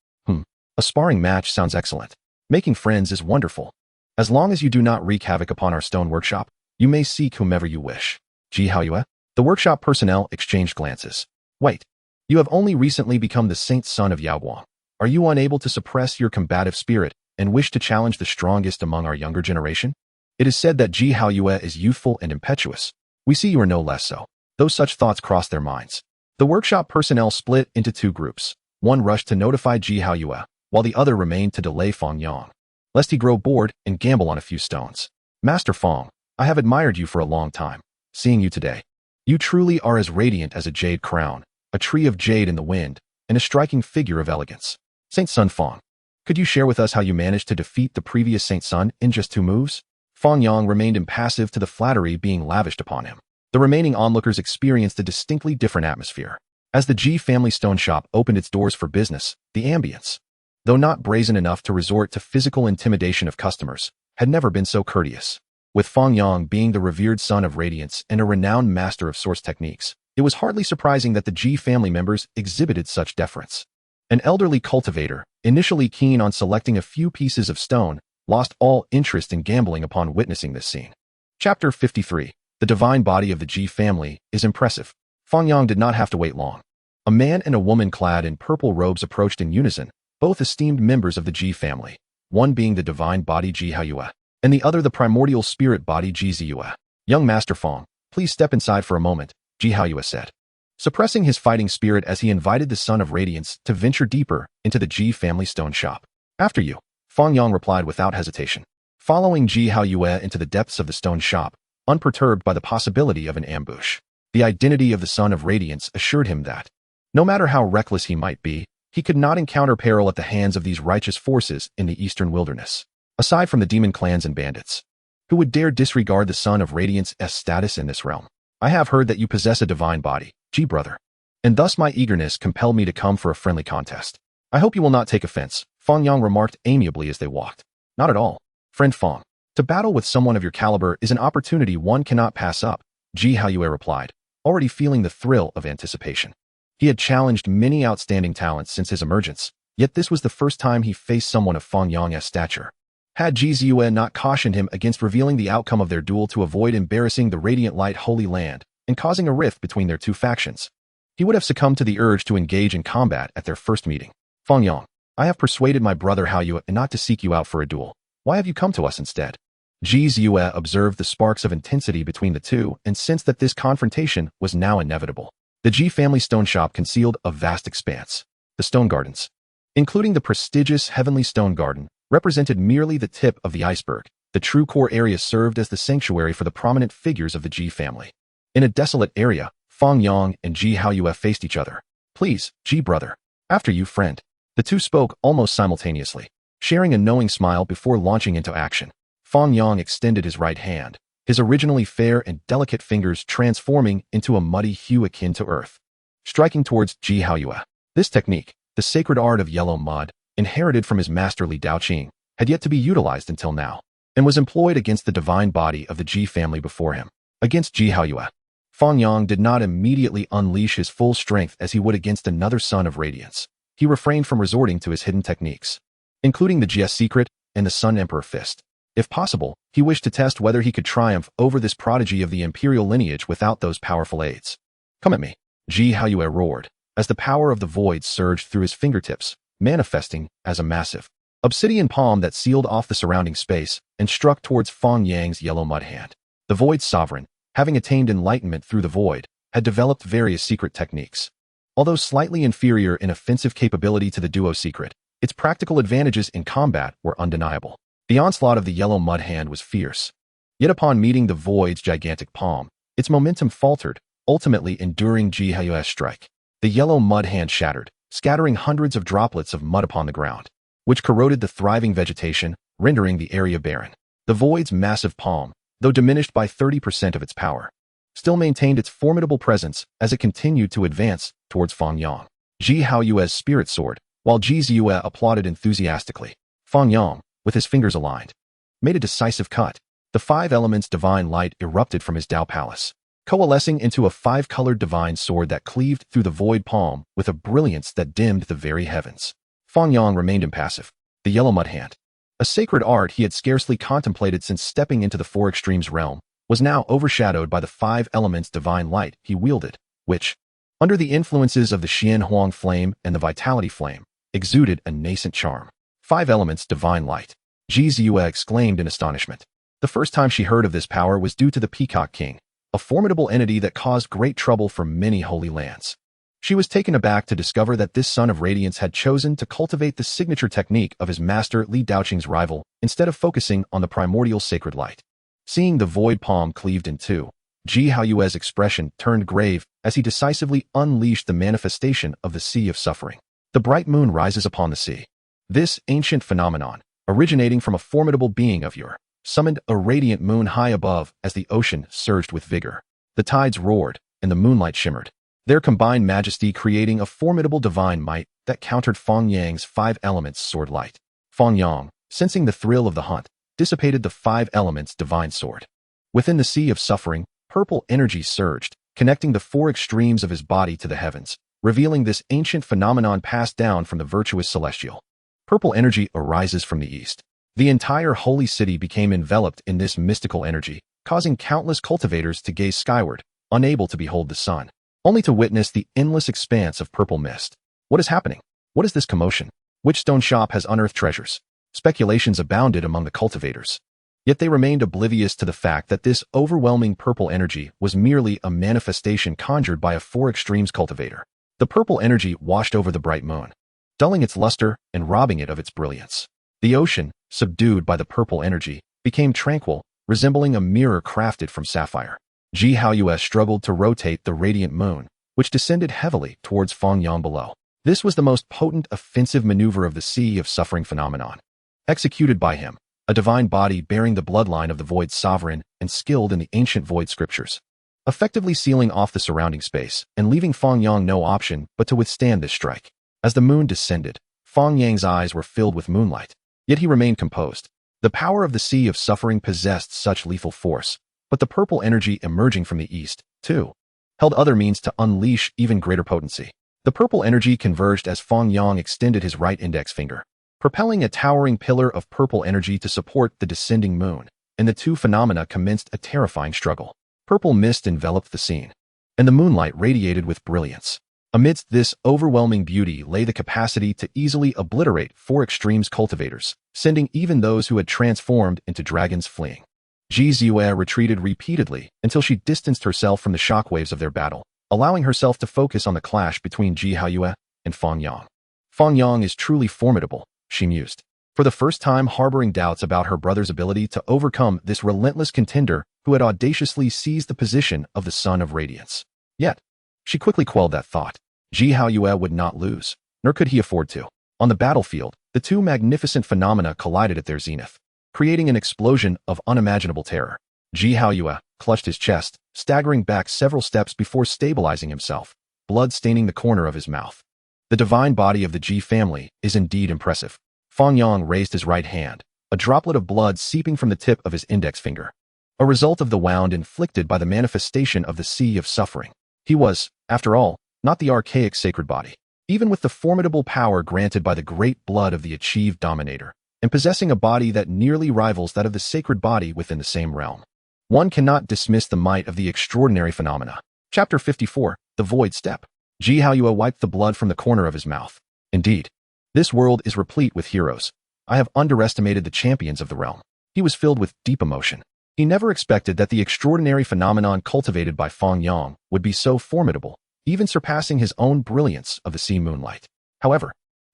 A sparring match sounds excellent. Making friends is wonderful. As long as you do not wreak havoc upon our stone workshop, you may seek whomever you wish. Ji Haoyue? The workshop personnel exchanged glances. Wait. You have only recently become the saint son of Yaowang. Are you unable to suppress your combative spirit and wish to challenge the strongest among our younger generation? It is said that Ji Haoyue is youthful and impetuous. We see you are no less so. Though such thoughts crossed their minds, the workshop personnel split into 2 groups. One rushed to notify Ji Haoyue, while the other remained to delay Fang Yang, lest he grow bored and gamble on a few stones. Master Fang, I have admired you for a long time. Seeing you today, you truly are as radiant as a jade crown, a tree of jade in the wind, and a striking figure of elegance. Saint Sun Fang, could you share with us how you managed to defeat the previous Saint Sun in just 2 moves? Fang Yang remained impassive to the flattery being lavished upon him. The remaining onlookers experienced a distinctly different atmosphere. As the Ji family stone shop opened its doors for business, the ambience, though not brazen enough to resort to physical intimidation of customers, had never been so courteous. With Fang Yang being the revered son of radiance and a renowned master of source techniques, it was hardly surprising that the Ji family members exhibited such deference. An elderly cultivator, initially keen on selecting a few pieces of stone, lost all interest in gambling upon witnessing this scene. Chapter 53. The divine body of the Ji family is impressive. Fang Yang did not have to wait long. A man and a woman clad in purple robes approached in unison, both esteemed members of the Ji family, one being the divine body Ji Haoyue, and the other the primordial spirit body Ji Ziyue. "Young Master Fang, please step inside for a moment," Ji Haoyue said, suppressing his fighting spirit as he invited the Son of Radiance to venture deeper into the Ji family stone shop. "After you," Fang Yang replied without hesitation, following Ji Haoyue into the depths of the stone shop, unperturbed by the possibility of an ambush. The identity of the Son of Radiance assured him that, no matter how reckless he might be, he could not encounter peril at the hands of these righteous forces in the eastern wilderness. Aside from the demon clans and bandits, who would dare disregard the Son of Radiance's status in this realm? "I have heard that you possess a divine body, Ji brother, and thus my eagerness compelled me to come for a friendly contest. I hope you will not take offense," Fang Yang remarked amiably as they walked. "Not at all, friend Fang. To battle with someone of your caliber is an opportunity one cannot pass up," Ji Haoyue replied, already feeling the thrill of anticipation. He had challenged many outstanding talents since his emergence, yet this was the first time he faced someone of Fang Yang's stature. Had Ji Ziyue not cautioned him against revealing the outcome of their duel to avoid embarrassing the Radiant Light Holy Land and causing a rift between their 2 factions, he would have succumbed to the urge to engage in combat at their first meeting. "Fang Yang, I have persuaded my brother Haoyue not to seek you out for a duel. Why have you come to us instead?" Ji Ziyue observed the sparks of intensity between the two and sensed that this confrontation was now inevitable. The Ji family stone shop concealed a vast expanse. The stone gardens, including the prestigious Heavenly Stone Garden, represented merely the tip of the iceberg. The true core area served as the sanctuary for the prominent figures of the Ji family. In a desolate area, Fang Yang and Ji Haoyue faced each other. "Please, Ji brother. After you, friend." The two spoke almost simultaneously, sharing a knowing smile before launching into action. Fang Yang extended his right hand, his originally fair and delicate fingers transforming into a muddy hue akin to earth, striking towards Ji Haoyue. This technique, the sacred art of yellow mud, inherited from his master Li Daoqing, had yet to be utilized until now, and was employed against the divine body of the Ji family before him. Against Ji Haoyue, Fang Yang did not immediately unleash his full strength as he would against another son of radiance. He refrained from resorting to his hidden techniques, including the Jie Secret and the Sun Emperor Fist. If possible, he wished to test whether he could triumph over this prodigy of the imperial lineage without those powerful aids. "Come at me," Ji Haoyue roared, as the power of the void surged through his fingertips, manifesting as a massive obsidian palm that sealed off the surrounding space and struck towards Fang Yang's yellow mud hand. The Void Sovereign, having attained enlightenment through the void, had developed various secret techniques. Although slightly inferior in offensive capability to the Duo Secret, its practical advantages in combat were undeniable. The onslaught of the yellow mud hand was fierce. Yet upon meeting the void's gigantic palm, its momentum faltered, ultimately enduring Ji Haoyue's strike. The yellow mud hand shattered, scattering hundreds of droplets of mud upon the ground, which corroded the thriving vegetation, rendering the area barren. The void's massive palm, though diminished by 30% of its power, still maintained its formidable presence as it continued to advance towards Fang Yang. Ji Haoyue's spirit soared, while Ji Ziyue applauded enthusiastically. Fang Yang, with his fingers aligned, made a decisive cut. The five elements divine light erupted from his Tao Palace, coalescing into a five-colored divine sword that cleaved through the void palm with a brilliance that dimmed the very heavens. Fang Yang remained impassive. The yellow mud hand, a sacred art he had scarcely contemplated since stepping into the Four Extremes realm, was now overshadowed by the five elements divine light he wielded, which, under the influences of the Xian Huang flame and the vitality flame, exuded a nascent charm. "Five elements divine light," Ji Ziyue exclaimed in astonishment. The first time she heard of this power was due to the Peacock King, a formidable entity that caused great trouble for many holy lands. She was taken aback to discover that this son of radiance had chosen to cultivate the signature technique of his master Li Daoqing's rival instead of focusing on the primordial sacred light. Seeing the void palm cleaved in two, Ji Haoyue's expression turned grave as he decisively unleashed the manifestation of the Sea of Suffering. The bright moon rises upon the sea. This ancient phenomenon, originating from a formidable being of yore, summoned a radiant moon high above as the ocean surged with vigor. The tides roared, and the moonlight shimmered, their combined majesty creating a formidable divine might that countered Fang Yang's five elements sword light. Fang Yang, sensing the thrill of the hunt, dissipated the five elements divine sword. Within the Sea of Suffering, purple energy surged, connecting the four extremes of his body to the heavens, revealing this ancient phenomenon passed down from the virtuous celestial. Purple energy arises from the east. The entire holy city became enveloped in this mystical energy, causing countless cultivators to gaze skyward, unable to behold the sun, only to witness the endless expanse of purple mist. What is happening? What is this commotion? Which stone shop has unearthed treasures? Speculations abounded among the cultivators. Yet they remained oblivious to the fact that this overwhelming purple energy was merely a manifestation conjured by a Four Extremes cultivator. The purple energy washed over the bright moon, dulling its luster and robbing it of its brilliance. The ocean, subdued by the purple energy, became tranquil, resembling a mirror crafted from sapphire. Ji Haoyue struggled to rotate the radiant moon, which descended heavily towards Fang Yang below. This was the most potent offensive maneuver of the Sea of Suffering phenomenon. Executed by him, a divine body bearing the bloodline of the Void Sovereign and skilled in the ancient Void Scriptures, effectively sealing off the surrounding space and leaving Fang Yang no option but to withstand this strike. As the moon descended, Fang Yang's eyes were filled with moonlight, yet he remained composed. The power of the Sea of Suffering possessed such lethal force, but the purple energy emerging from the east, too, held other means to unleash even greater potency. The purple energy converged as Fang Yang extended his right index finger, propelling a towering pillar of purple energy to support the descending moon, and the two phenomena commenced a terrifying struggle. Purple mist enveloped the scene, and the moonlight radiated with brilliance. Amidst this overwhelming beauty lay the capacity to easily obliterate Four Extremes cultivators, sending even those who had transformed into dragons fleeing. Ji Ziyue retreated repeatedly until she distanced herself from the shockwaves of their battle, allowing herself to focus on the clash between Ji Haoyue and Fang Yang. Fang Yang is truly formidable, she mused, for the first time harboring doubts about her brother's ability to overcome this relentless contender who had audaciously seized the position of the Son of Radiance. Yet, she quickly quelled that thought. Ji Haoyue would not lose, nor could he afford to. On the battlefield, the two magnificent phenomena collided at their zenith, creating an explosion of unimaginable terror. Ji Haoyue clutched his chest, staggering back several steps before stabilizing himself, blood staining the corner of his mouth. The divine body of the Ji family is indeed impressive. Fang Yang raised his right hand, a droplet of blood seeping from the tip of his index finger, a result of the wound inflicted by the manifestation of the sea of suffering. He was, after all, not the archaic sacred body. Even with the formidable power granted by the great blood of the achieved dominator, and possessing a body that nearly rivals that of the sacred body within the same realm, one cannot dismiss the might of the extraordinary phenomena. Chapter 54, The Void Step. Ji Haoyue wiped the blood from the corner of his mouth. Indeed, this world is replete with heroes. I have underestimated the champions of the realm. He was filled with deep emotion. He never expected that the extraordinary phenomenon cultivated by Fang Yang would be so formidable, even surpassing his own brilliance of the sea moonlight. However,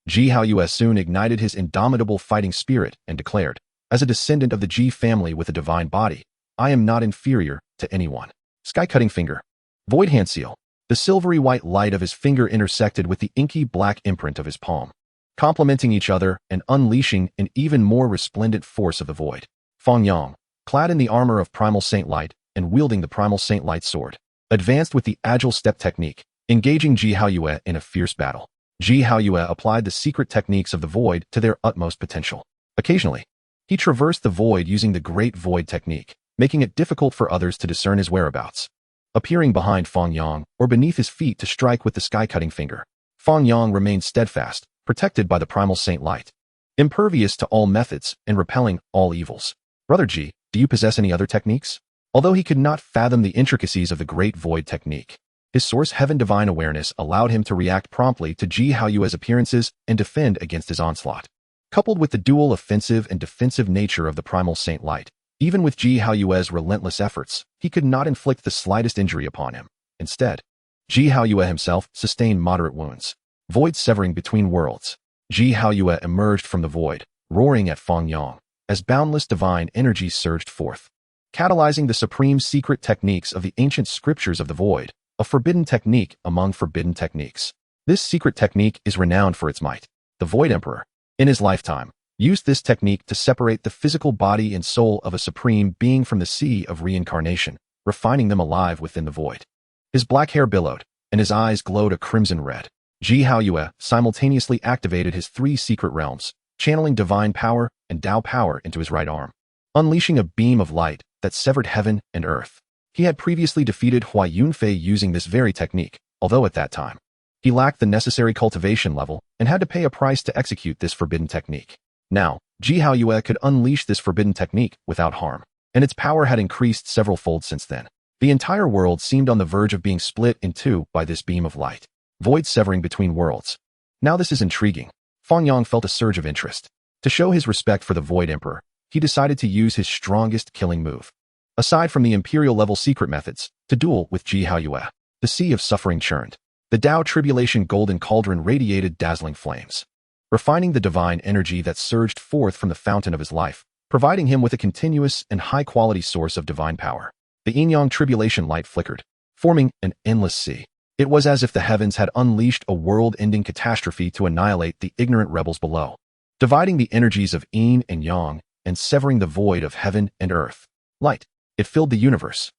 Ji Haoyue soon ignited his indomitable fighting spirit and declared, as a descendant of the Ji family with a divine body, I am not inferior to anyone. Sky-cutting finger. Void hand seal. The silvery white light of his finger intersected with the inky black imprint of his palm, complementing each other and unleashing an even more resplendent force of the void. Fang Yang, clad in the armor of primal saint light and wielding the primal saint light sword, advanced with the agile step technique, engaging Ji Haoyue in a fierce battle. Ji Haoyue applied the secret techniques of the void to their utmost potential. Occasionally, he traversed the void using the great void technique, making it difficult for others to discern his whereabouts. Appearing behind Fang Yang or beneath his feet to strike with the sky-cutting finger, Fang Yang remained steadfast, protected by the primal saint light, impervious to all methods and repelling all evils. Brother Ji, do you possess any other techniques? Although he could not fathom the intricacies of the great void technique, his source heaven divine awareness allowed him to react promptly to Ji Haoyue's appearances and defend against his onslaught. Coupled with the dual offensive and defensive nature of the primal saint light, even with Ji Haoyue's relentless efforts, he could not inflict the slightest injury upon him. Instead, Ji Haoyue himself sustained moderate wounds. Void severing between worlds. Ji Haoyue emerged from the void, roaring at Fang Yang, as boundless divine energy surged forth, catalyzing the supreme secret techniques of the ancient scriptures of the void, a forbidden technique among forbidden techniques. This secret technique is renowned for its might. The Void Emperor, in his lifetime, used this technique to separate the physical body and soul of a supreme being from the sea of reincarnation, refining them alive within the void. His black hair billowed, and his eyes glowed a crimson red. Ji Haoyue simultaneously activated his 3 secret realms, channeling divine power and Tao power into his right arm, unleashing a beam of light that severed heaven and earth. He had previously defeated Hua Yunfei using this very technique, although at that time, he lacked the necessary cultivation level and had to pay a price to execute this forbidden technique. Now, Ji Haoyue could unleash this forbidden technique without harm, and its power had increased several fold since then. The entire world seemed on the verge of being split in two by this beam of light, void severing between worlds. Now this is intriguing. Fang Yang felt a surge of interest. To show his respect for the Void Emperor, he decided to use his strongest killing move. Aside from the Imperial-level secret methods, to duel with Ji Haoyue, the sea of suffering churned. The Tao Tribulation golden cauldron radiated dazzling flames, refining the divine energy that surged forth from the fountain of his life, providing him with a continuous and high-quality source of divine power. The Yin-Yang Tribulation light flickered, forming an endless sea. It was as if the heavens had unleashed a world-ending catastrophe to annihilate the ignorant rebels below, dividing the energies of Yin and Yang and severing the void of heaven and earth. Light. It filled the universe.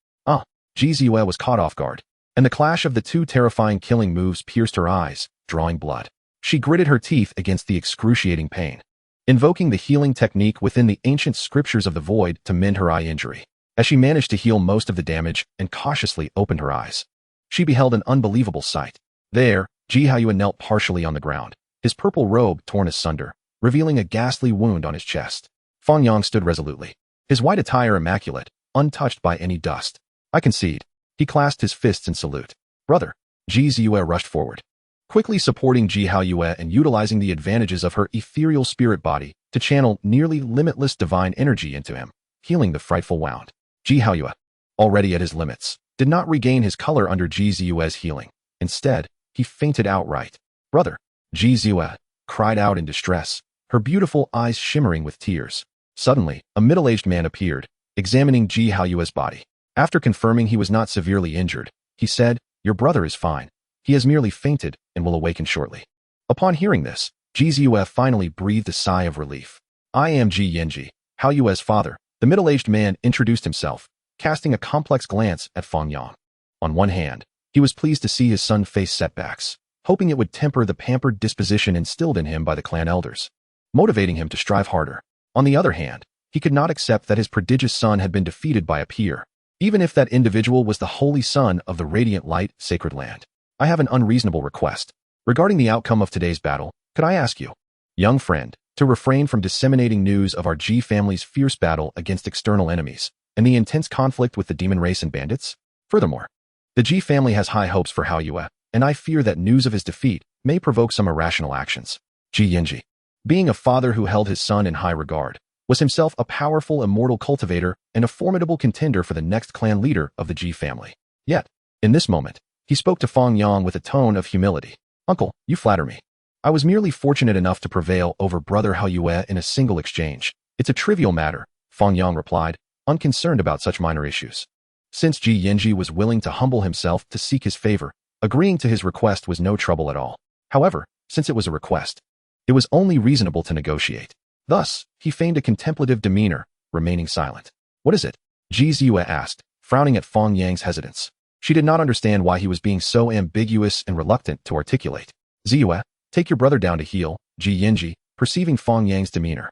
Ji Ziyue was caught off guard, and the clash of the 2 terrifying killing moves pierced her eyes, drawing blood. She gritted her teeth against the excruciating pain, invoking the healing technique within the ancient scriptures of the void to mend her eye injury. As she managed to heal most of the damage and cautiously opened her eyes, she beheld an unbelievable sight. There, Ji Haoyue knelt partially on the ground, his purple robe torn asunder, revealing a ghastly wound on his chest. Fang Yang stood resolutely, his white attire immaculate, untouched by any dust. I concede. He clasped his fists in salute. Brother. Ji Ziyue rushed forward, quickly supporting Ji Haoyue and utilizing the advantages of her ethereal spirit body to channel nearly limitless divine energy into him. healing the frightful wound. Ji Haoyue, already at his limits, did not regain his color under Ji Ziyue's healing. Instead, he fainted outright. Brother, Ji Ziyue cried out in distress, her beautiful eyes shimmering with tears. Suddenly, a middle-aged man appeared, examining Ji Haoyue's body. After confirming he was not severely injured, he said, "Your brother is fine. He has merely fainted and will awaken shortly." Upon hearing this, Ji Ziyue finally breathed a sigh of relief. "I am Ji Yanji, Haoyue's father." The middle-aged man introduced himself, casting a complex glance at Fang Yang. On one hand, he was pleased to see his son face setbacks, hoping it would temper the pampered disposition instilled in him by the clan elders, motivating him to strive harder. On the other hand, he could not accept that his prodigious son had been defeated by a peer, even if that individual was the holy son of the radiant light, sacred land. "I have an unreasonable request. Regarding the outcome of today's battle, could I ask you, young friend, to refrain from disseminating news of our Ji family's fierce battle against external enemies and the intense conflict with the demon race and bandits? Furthermore, the Ji family has high hopes for Haoyue, and I fear that news of his defeat may provoke some irrational actions." Ji Yanji, being a father who held his son in high regard, was himself a powerful immortal cultivator and a formidable contender for the next clan leader of the Ji family. Yet, in this moment, he spoke to Fang Yang with a tone of humility. "Uncle, you flatter me. I was merely fortunate enough to prevail over brother Haoyue in a single exchange. It's a trivial matter," Fang Yang replied, unconcerned about such minor issues. Since Ji Yanji was willing to humble himself to seek his favor, agreeing to his request was no trouble at all. However, since it was a request, it was only reasonable to negotiate. Thus, he feigned a contemplative demeanor, remaining silent. "What is it?" Ji Ziyue asked, frowning at Fang Yang's hesitance. She did not understand why he was being so ambiguous and reluctant to articulate. "Ziyue, take your brother down to heal." Ji Yanji, perceiving Fang Yang's demeanor,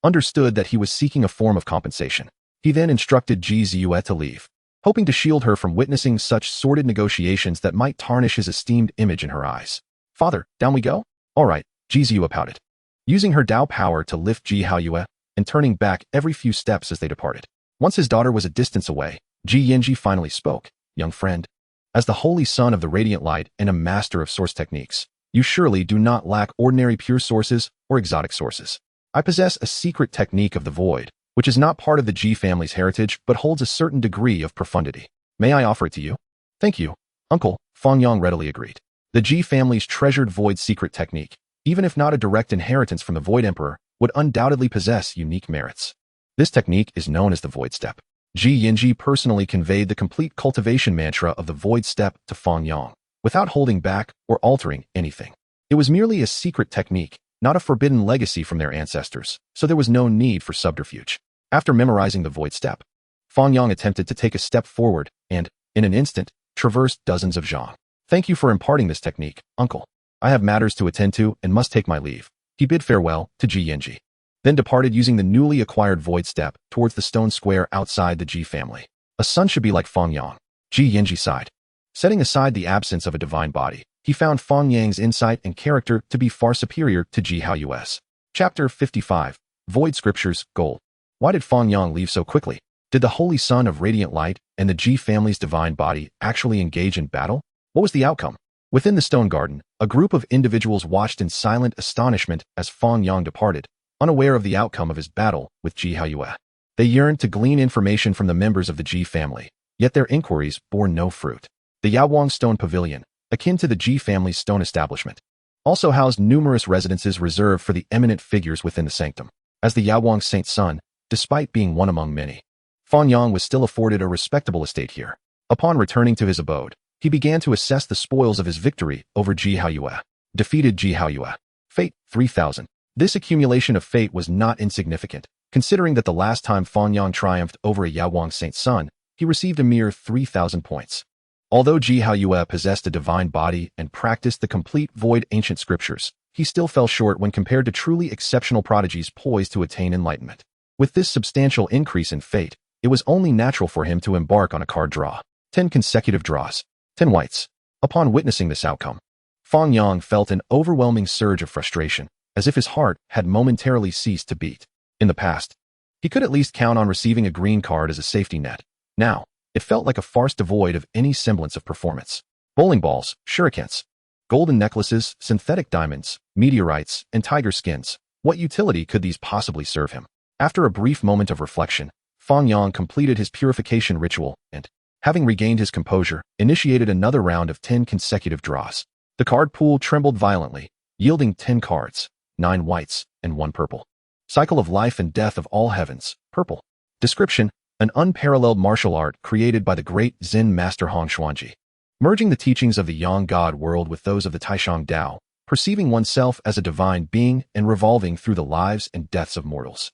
understood that he was seeking a form of compensation. He then instructed Ji Ziyue to leave, hoping to shield her from witnessing such sordid negotiations that might tarnish his esteemed image in her eyes. "Father, down we go?" "All right," Ji Ziyue pouted, using her Dao power to lift Ji Haoyue and turning back every few steps as they departed. Once his daughter was a distance away, Ji Yanji finally spoke. "Young friend, as the holy son of the radiant light and a master of source techniques, you surely do not lack ordinary pure sources or exotic sources. I possess a secret technique of the void, which is not part of the Ji family's heritage but holds a certain degree of profundity. May I offer it to you?" "Thank you, uncle," Fang Yang readily agreed. The Ji family's treasured void secret technique, even if not a direct inheritance from the Void Emperor, would undoubtedly possess unique merits. This technique is known as the Void Step. Ji Yanji personally conveyed the complete cultivation mantra of the Void Step to Fang Yang, without holding back or altering anything. It was merely a secret technique, not a forbidden legacy from their ancestors, so there was no need for subterfuge. After memorizing the Void Step, Fang Yang attempted to take a step forward and, in an instant, traversed dozens of zhang. "Thank you for imparting this technique, uncle. I have matters to attend to and must take my leave." He bid farewell to Ji Yanji, then departed using the newly acquired Void Step towards the stone square outside the Ji family. A son should be like Fang Yang. Ji Yanji sighed. Setting aside the absence of a divine body, he found Fang Yang's insight and character to be far superior to Ji Haoyue's. Chapter 55. Void Scriptures, Gold. Why did Fang Yang leave so quickly? Did the holy son of radiant light and the Ji family's divine body actually engage in battle? What was the outcome? Within the stone garden, a group of individuals watched in silent astonishment as Fang Yang departed, unaware of the outcome of his battle with Ji Haoyue. They yearned to glean information from the members of the Ji family, yet their inquiries bore no fruit. The Yaowang Stone Pavilion, akin to the Ji family's stone establishment, also housed numerous residences reserved for the eminent figures within the sanctum. As the Yaowang Saint's son, despite being one among many, Fang Yang was still afforded a respectable estate here. Upon returning to his abode, he began to assess the spoils of his victory over Ji Haoyue. Defeated Ji Haoyue. Fate, 3,000. This accumulation of fate was not insignificant, considering that the last time Fang Yang triumphed over a Yaowang Saint's son, he received a mere 3,000 points. Although Ji Haoyue possessed a divine body and practiced the complete void ancient scriptures, he still fell short when compared to truly exceptional prodigies poised to attain enlightenment. With this substantial increase in fate, it was only natural for him to embark on a card draw. 10 consecutive draws. 10 whites. Upon witnessing this outcome, Fang Yang felt an overwhelming surge of frustration, as if his heart had momentarily ceased to beat. In the past, he could at least count on receiving a green card as a safety net. Now, it felt like a farce devoid of any semblance of performance. Bowling balls, shurikens, golden necklaces, synthetic diamonds, meteorites, and tiger skins. What utility could these possibly serve him? After a brief moment of reflection, Fang Yang completed his purification ritual and, having regained his composure, initiated another round of 10 consecutive draws. The card pool trembled violently, yielding 10 cards, 9 whites, and 1 purple. Cycle of life and death of all heavens, purple. Description: an unparalleled martial art created by the great Zen master Hong Xuanji. Merging the teachings of the Yang God world with those of the Taishang Dao, perceiving oneself as a divine being and revolving through the lives and deaths of mortals.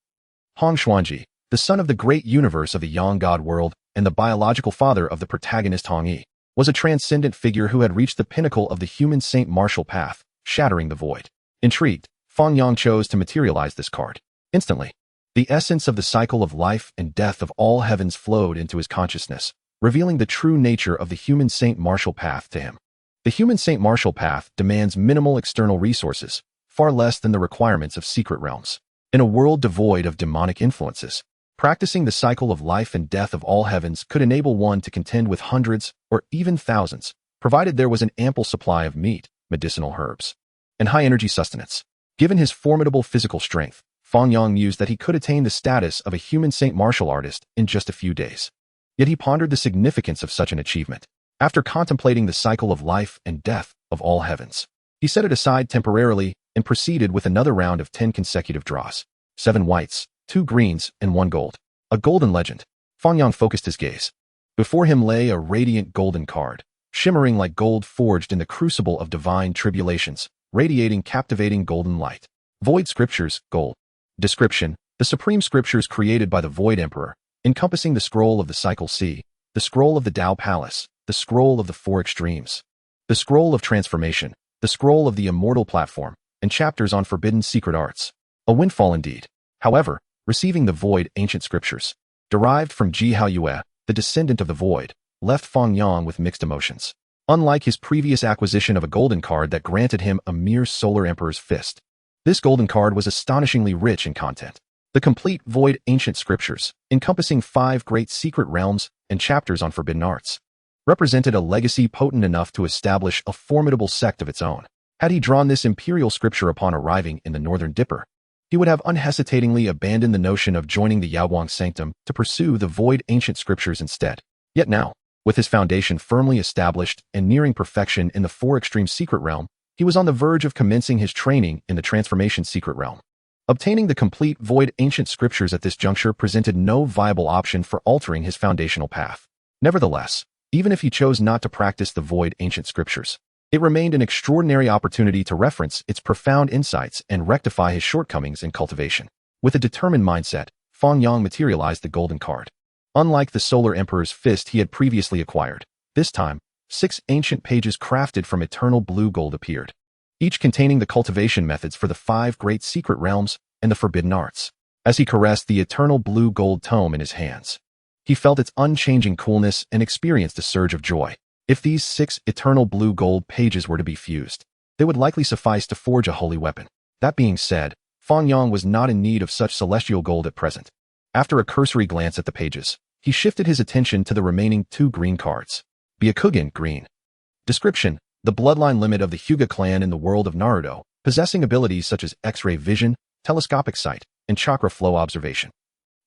Hong Xuanji, the son of the great universe of the Yang God world and the biological father of the protagonist Hong Yi, was a transcendent figure who had reached the pinnacle of the human saint martial path, shattering the void. Intrigued, Fang Yang chose to materialize this card. Instantly, the essence of the cycle of life and death of all heavens flowed into his consciousness, revealing the true nature of the human saint martial path to him. The human saint martial path demands minimal external resources, far less than the requirements of secret realms. In a world devoid of demonic influences, practicing the cycle of life and death of all heavens could enable one to contend with hundreds or even thousands, provided there was an ample supply of meat, medicinal herbs, and high-energy sustenance. Given his formidable physical strength, Fang Yang mused that he could attain the status of a human saint martial artist in just a few days. Yet he pondered the significance of such an achievement. After contemplating the cycle of life and death of all heavens, he set it aside temporarily and proceeded with another round of 10 consecutive draws. 7 whites, 2 greens, and 1 gold. A golden legend. Fang Yang focused his gaze. Before him lay a radiant golden card, shimmering like gold forged in the crucible of divine tribulations, radiating captivating golden light. Void Scriptures, gold. Description: the supreme scriptures created by the Void Emperor, encompassing the scroll of the Cycle Sea, the scroll of the Tao Palace, the scroll of the Four Extremes, the scroll of Transformation, the scroll of the Immortal platform, and chapters on forbidden secret arts. A windfall indeed. However, receiving the Void ancient scriptures, derived from Ji Haoyue, the descendant of the Void, left Fang Yang with mixed emotions. Unlike his previous acquisition of a golden card that granted him a mere Solar Emperor's fist, this golden card was astonishingly rich in content. The complete Void ancient scriptures, encompassing 5 great secret realms and chapters on forbidden arts, represented a legacy potent enough to establish a formidable sect of its own. Had he drawn this imperial scripture upon arriving in the Northern Dipper, he would have unhesitatingly abandoned the notion of joining the Yaoguang Sanctum to pursue the Void ancient scriptures instead. Yet now, with his foundation firmly established and nearing perfection in the Four Extreme secret realm, he was on the verge of commencing his training in the Transformation secret realm. Obtaining the complete Void ancient scriptures at this juncture presented no viable option for altering his foundational path. Nevertheless, even if he chose not to practice the Void ancient scriptures, it remained an extraordinary opportunity to reference its profound insights and rectify his shortcomings in cultivation. With a determined mindset, Fang Yang materialized the golden card. Unlike the Solar Emperor's fist he had previously acquired, this time, 6 ancient pages crafted from eternal blue gold appeared, each containing the cultivation methods for the 5 great secret realms and the forbidden arts. As he caressed the eternal blue gold tome in his hands, he felt its unchanging coolness and experienced a surge of joy. If these 6 eternal blue gold pages were to be fused, they would likely suffice to forge a holy weapon. That being said, Fang Yang was not in need of such celestial gold at present. After a cursory glance at the pages, he shifted his attention to the remaining 2 green cards. Byakugan, green. Description: the bloodline limit of the Hyuga clan in the world of Naruto, possessing abilities such as X-ray vision, telescopic sight, and chakra flow observation.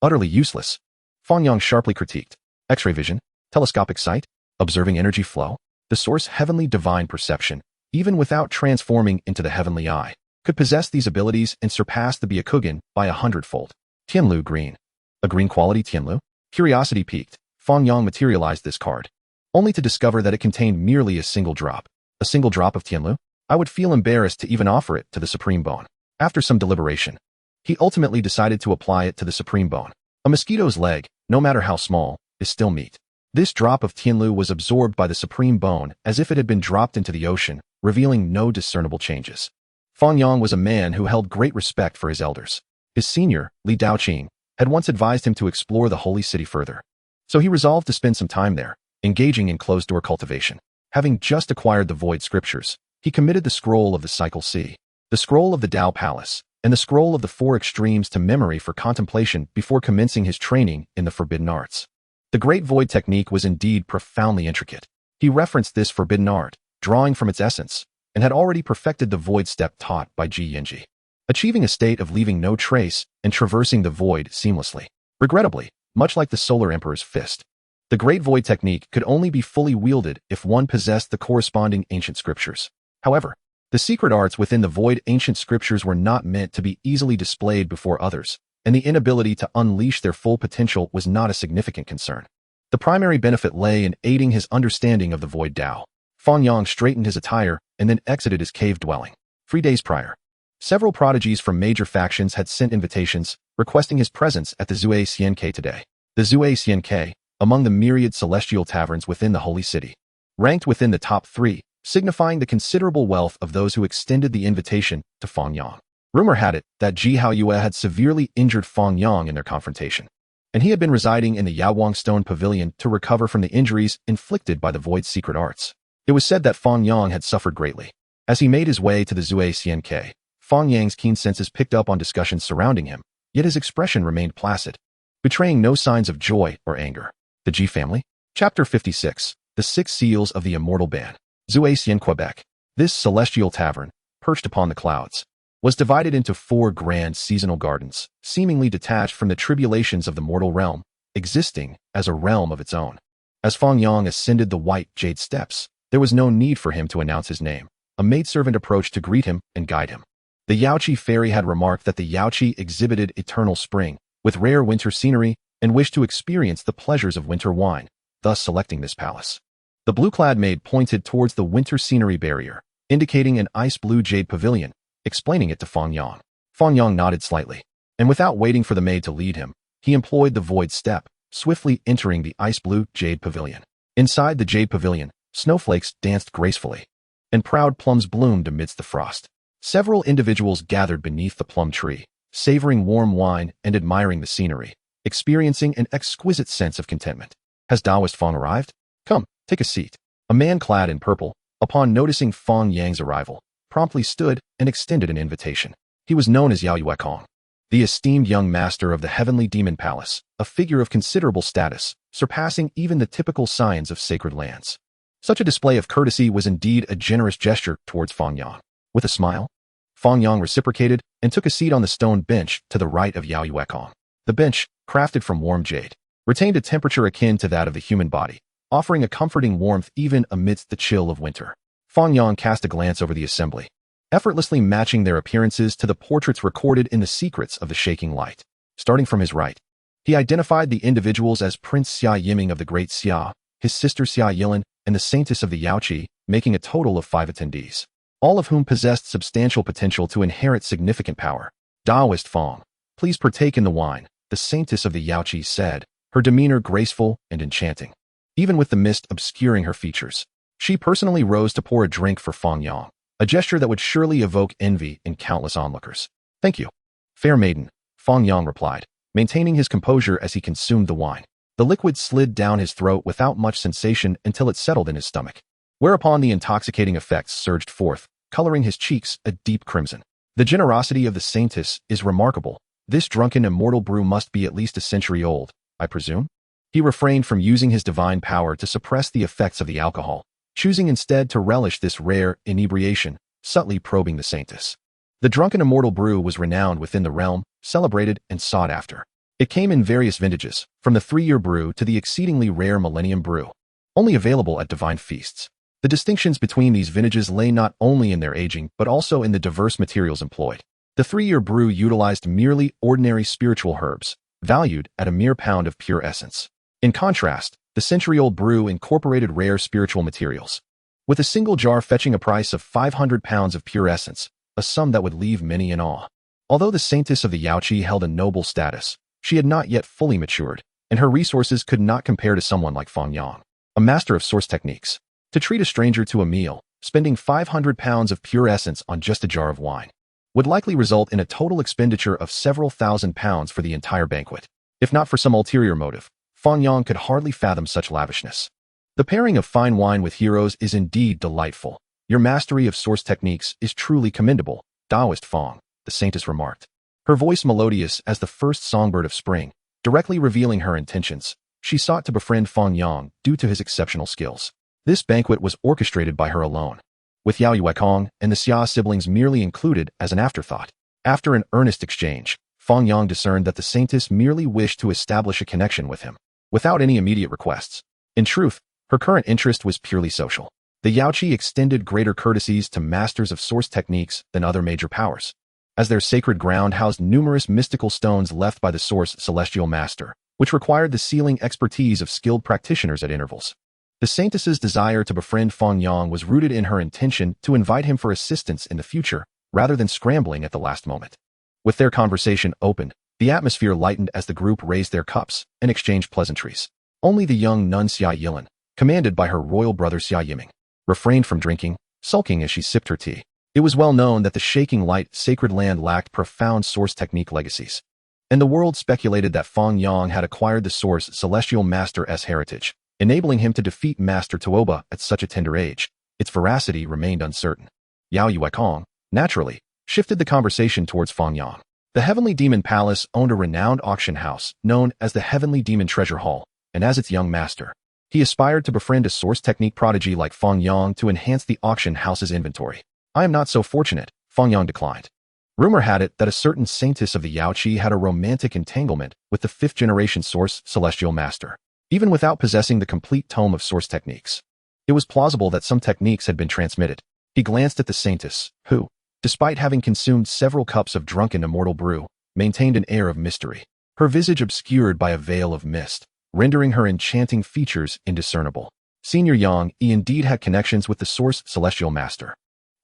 Utterly useless. Fang Yang sharply critiqued. X-ray vision, telescopic sight, observing energy flow, the source heavenly divine perception, even without transforming into the heavenly eye, could possess these abilities and surpass the Byakugan by 100-fold. Tianlu, green. A green quality Tianlu? Curiosity piqued, Fang Yang materialized this card, only to discover that it contained merely a single drop. A single drop of Tianlu? I would feel embarrassed to even offer it to the Supreme Bone. After some deliberation, he ultimately decided to apply it to the Supreme Bone. A mosquito's leg, no matter how small, is still meat. This drop of Tianlu was absorbed by the Supreme Bone as if it had been dropped into the ocean, revealing no discernible changes. Fang Yang was a man who held great respect for his elders. His senior, Li Daoqing, had once advised him to explore the holy city further. So he resolved to spend some time there, engaging in closed-door cultivation. Having just acquired the Void Scriptures, he committed the scroll of the Cycle Sea, the scroll of the Tao Palace, and the scroll of the Four Extremes to memory for contemplation before commencing his training in the forbidden arts. The Great Void technique was indeed profoundly intricate. He referenced this forbidden art, drawing from its essence, and had already perfected the Void step taught by Ji Yanji, achieving a state of leaving no trace and traversing the void seamlessly. Regrettably, much like the Solar Emperor's fist. The Great Void technique could only be fully wielded if one possessed the corresponding ancient scriptures. However, the secret arts within the Void ancient scriptures were not meant to be easily displayed before others, and the inability to unleash their full potential was not a significant concern. The primary benefit lay in aiding his understanding of the Void Tao. Fang Yang straightened his attire and then exited his cave dwelling. 3 days prior, several prodigies from major factions had sent invitations requesting his presence at the Zue Xianke today. The Zue Xianke, among the myriad celestial taverns within the holy city, ranked within the top 3, signifying the considerable wealth of those who extended the invitation to Fang Yang. Rumor had it that Ji Haoyue had severely injured Fang Yang in their confrontation, and he had been residing in the Yaowang Stone Pavilion to recover from the injuries inflicted by the Void's secret arts. It was said that Fang Yang had suffered greatly. As he made his way to the Zue Xianke, Fang Yang's keen senses picked up on discussions surrounding him, yet his expression remained placid, betraying no signs of joy or anger. The Ji family? Chapter 56. The 6 Seals of the Immortal Band. Zue Xian, Quebec. This celestial tavern, perched upon the clouds, was divided into 4 grand seasonal gardens, seemingly detached from the tribulations of the mortal realm, existing as a realm of its own. As Fang Yang ascended the white jade steps, there was no need for him to announce his name. A maidservant approached to greet him and guide him. The Yaoqi fairy had remarked that the Yaoqi exhibited eternal spring, with rare winter scenery, and wished to experience the pleasures of winter wine, thus selecting this palace. The blue-clad maid pointed towards the winter scenery barrier, indicating an ice-blue jade pavilion, explaining it to Fang Yang. Fang Yang nodded slightly, and without waiting for the maid to lead him, he employed the void step, swiftly entering the ice-blue jade pavilion. Inside the jade pavilion, snowflakes danced gracefully, and proud plums bloomed amidst the frost. Several individuals gathered beneath the plum tree, savoring warm wine and admiring the scenery, experiencing an exquisite sense of contentment. Has Taoist Fang arrived? Come, take a seat. A man clad in purple, upon noticing Fang Yang's arrival, promptly stood and extended an invitation. He was known as Yao Yuekong, the esteemed young master of the Heavenly Demon Palace, a figure of considerable status, surpassing even the typical scions of sacred lands. Such a display of courtesy was indeed a generous gesture towards Fang Yang. With a smile, Fang Yang reciprocated and took a seat on the stone bench to the right of Yao Yuekong. The bench, crafted from warm jade, retained a temperature akin to that of the human body, offering a comforting warmth even amidst the chill of winter. Fang Yang cast a glance over the assembly, effortlessly matching their appearances to the portraits recorded in the secrets of the shaking light. Starting from his right, he identified the individuals as Prince Xia Yiming of the Great Xia, his sister Xia Yilin, and the Saintess of the Yaoqi, making a total of 5 attendees, all of whom possessed substantial potential to inherit significant power. Taoist Fang, please partake in the wine, the Saintess of the Yaoqi said, her demeanor graceful and enchanting, even with the mist obscuring her features. She personally rose to pour a drink for Fang Yang, a gesture that would surely evoke envy in countless onlookers. Thank you, fair maiden, Fang Yang replied, maintaining his composure as he consumed the wine. The liquid slid down his throat without much sensation until it settled in his stomach, whereupon the intoxicating effects surged forth, coloring his cheeks a deep crimson. The generosity of the Saintess is remarkable. This drunken immortal brew must be at least a century old, I presume? He refrained from using his divine power to suppress the effects of the alcohol, choosing instead to relish this rare inebriation, subtly probing the Saintess. The drunken immortal brew was renowned within the realm, celebrated and sought after. It came in various vintages, from the 3-year brew to the exceedingly rare millennium brew, only available at divine feasts. The distinctions between these vintages lay not only in their aging but also in the diverse materials employed. The 3-year brew utilized merely ordinary spiritual herbs, valued at a mere pound of pure essence. In contrast, the century-old brew incorporated rare spiritual materials, with a single jar fetching a price of 500 pounds of pure essence, a sum that would leave many in awe. Although the Saintess of the Yaoqi held a noble status, she had not yet fully matured, and her resources could not compare to someone like Fang Yang, a master of source techniques. To treat a stranger to a meal, spending 500 pounds of pure essence on just a jar of wine, would likely result in a total expenditure of several thousand pounds for the entire banquet. If not for some ulterior motive, Fang Yang could hardly fathom such lavishness. The pairing of fine wine with heroes is indeed delightful. Your mastery of source techniques is truly commendable, Taoist Fang, the Saintess remarked. Her voice melodious as the first songbird of spring, directly revealing her intentions. She sought to befriend Fang Yang due to his exceptional skills. This banquet was orchestrated by her alone, with Yao Yuekong and the Xia siblings merely included as an afterthought. After an earnest exchange, Fang Yang discerned that the saintess merely wished to establish a connection with him, without any immediate requests. In truth, her current interest was purely social. The Yaoqi extended greater courtesies to masters of source techniques than other major powers, as their sacred ground housed numerous mystical stones left by the source celestial master, which required the sealing expertise of skilled practitioners at intervals. The saintess's desire to befriend Fang Yang was rooted in her intention to invite him for assistance in the future, rather than scrambling at the last moment. With their conversation opened, the atmosphere lightened as the group raised their cups and exchanged pleasantries. Only the young nun Xia Yilan, commanded by her royal brother Xia Yiming, refrained from drinking, sulking as she sipped her tea. It was well known that the shaking light sacred land lacked profound source technique legacies, and the world speculated that Fang Yang had acquired the source celestial master's heritage, enabling him to defeat Master Tuoba at such a tender age. Its veracity remained uncertain. Yao Yuekong, naturally, shifted the conversation towards Fang Yang. The Heavenly Demon Palace owned a renowned auction house known as the Heavenly Demon Treasure Hall, and as its young master, he aspired to befriend a source technique prodigy like Fang Yang to enhance the auction house's inventory. I am not so fortunate, Fang Yang declined. Rumor had it that a certain saintess of the Yaoqi had a romantic entanglement with the fifth-generation source celestial master, even without possessing the complete tome of source techniques. It was plausible that some techniques had been transmitted. He glanced at the saintess, who, despite having consumed several cups of drunken immortal brew, maintained an air of mystery, her visage obscured by a veil of mist, rendering her enchanting features indiscernible. Senior Yang indeed had connections with the source celestial master.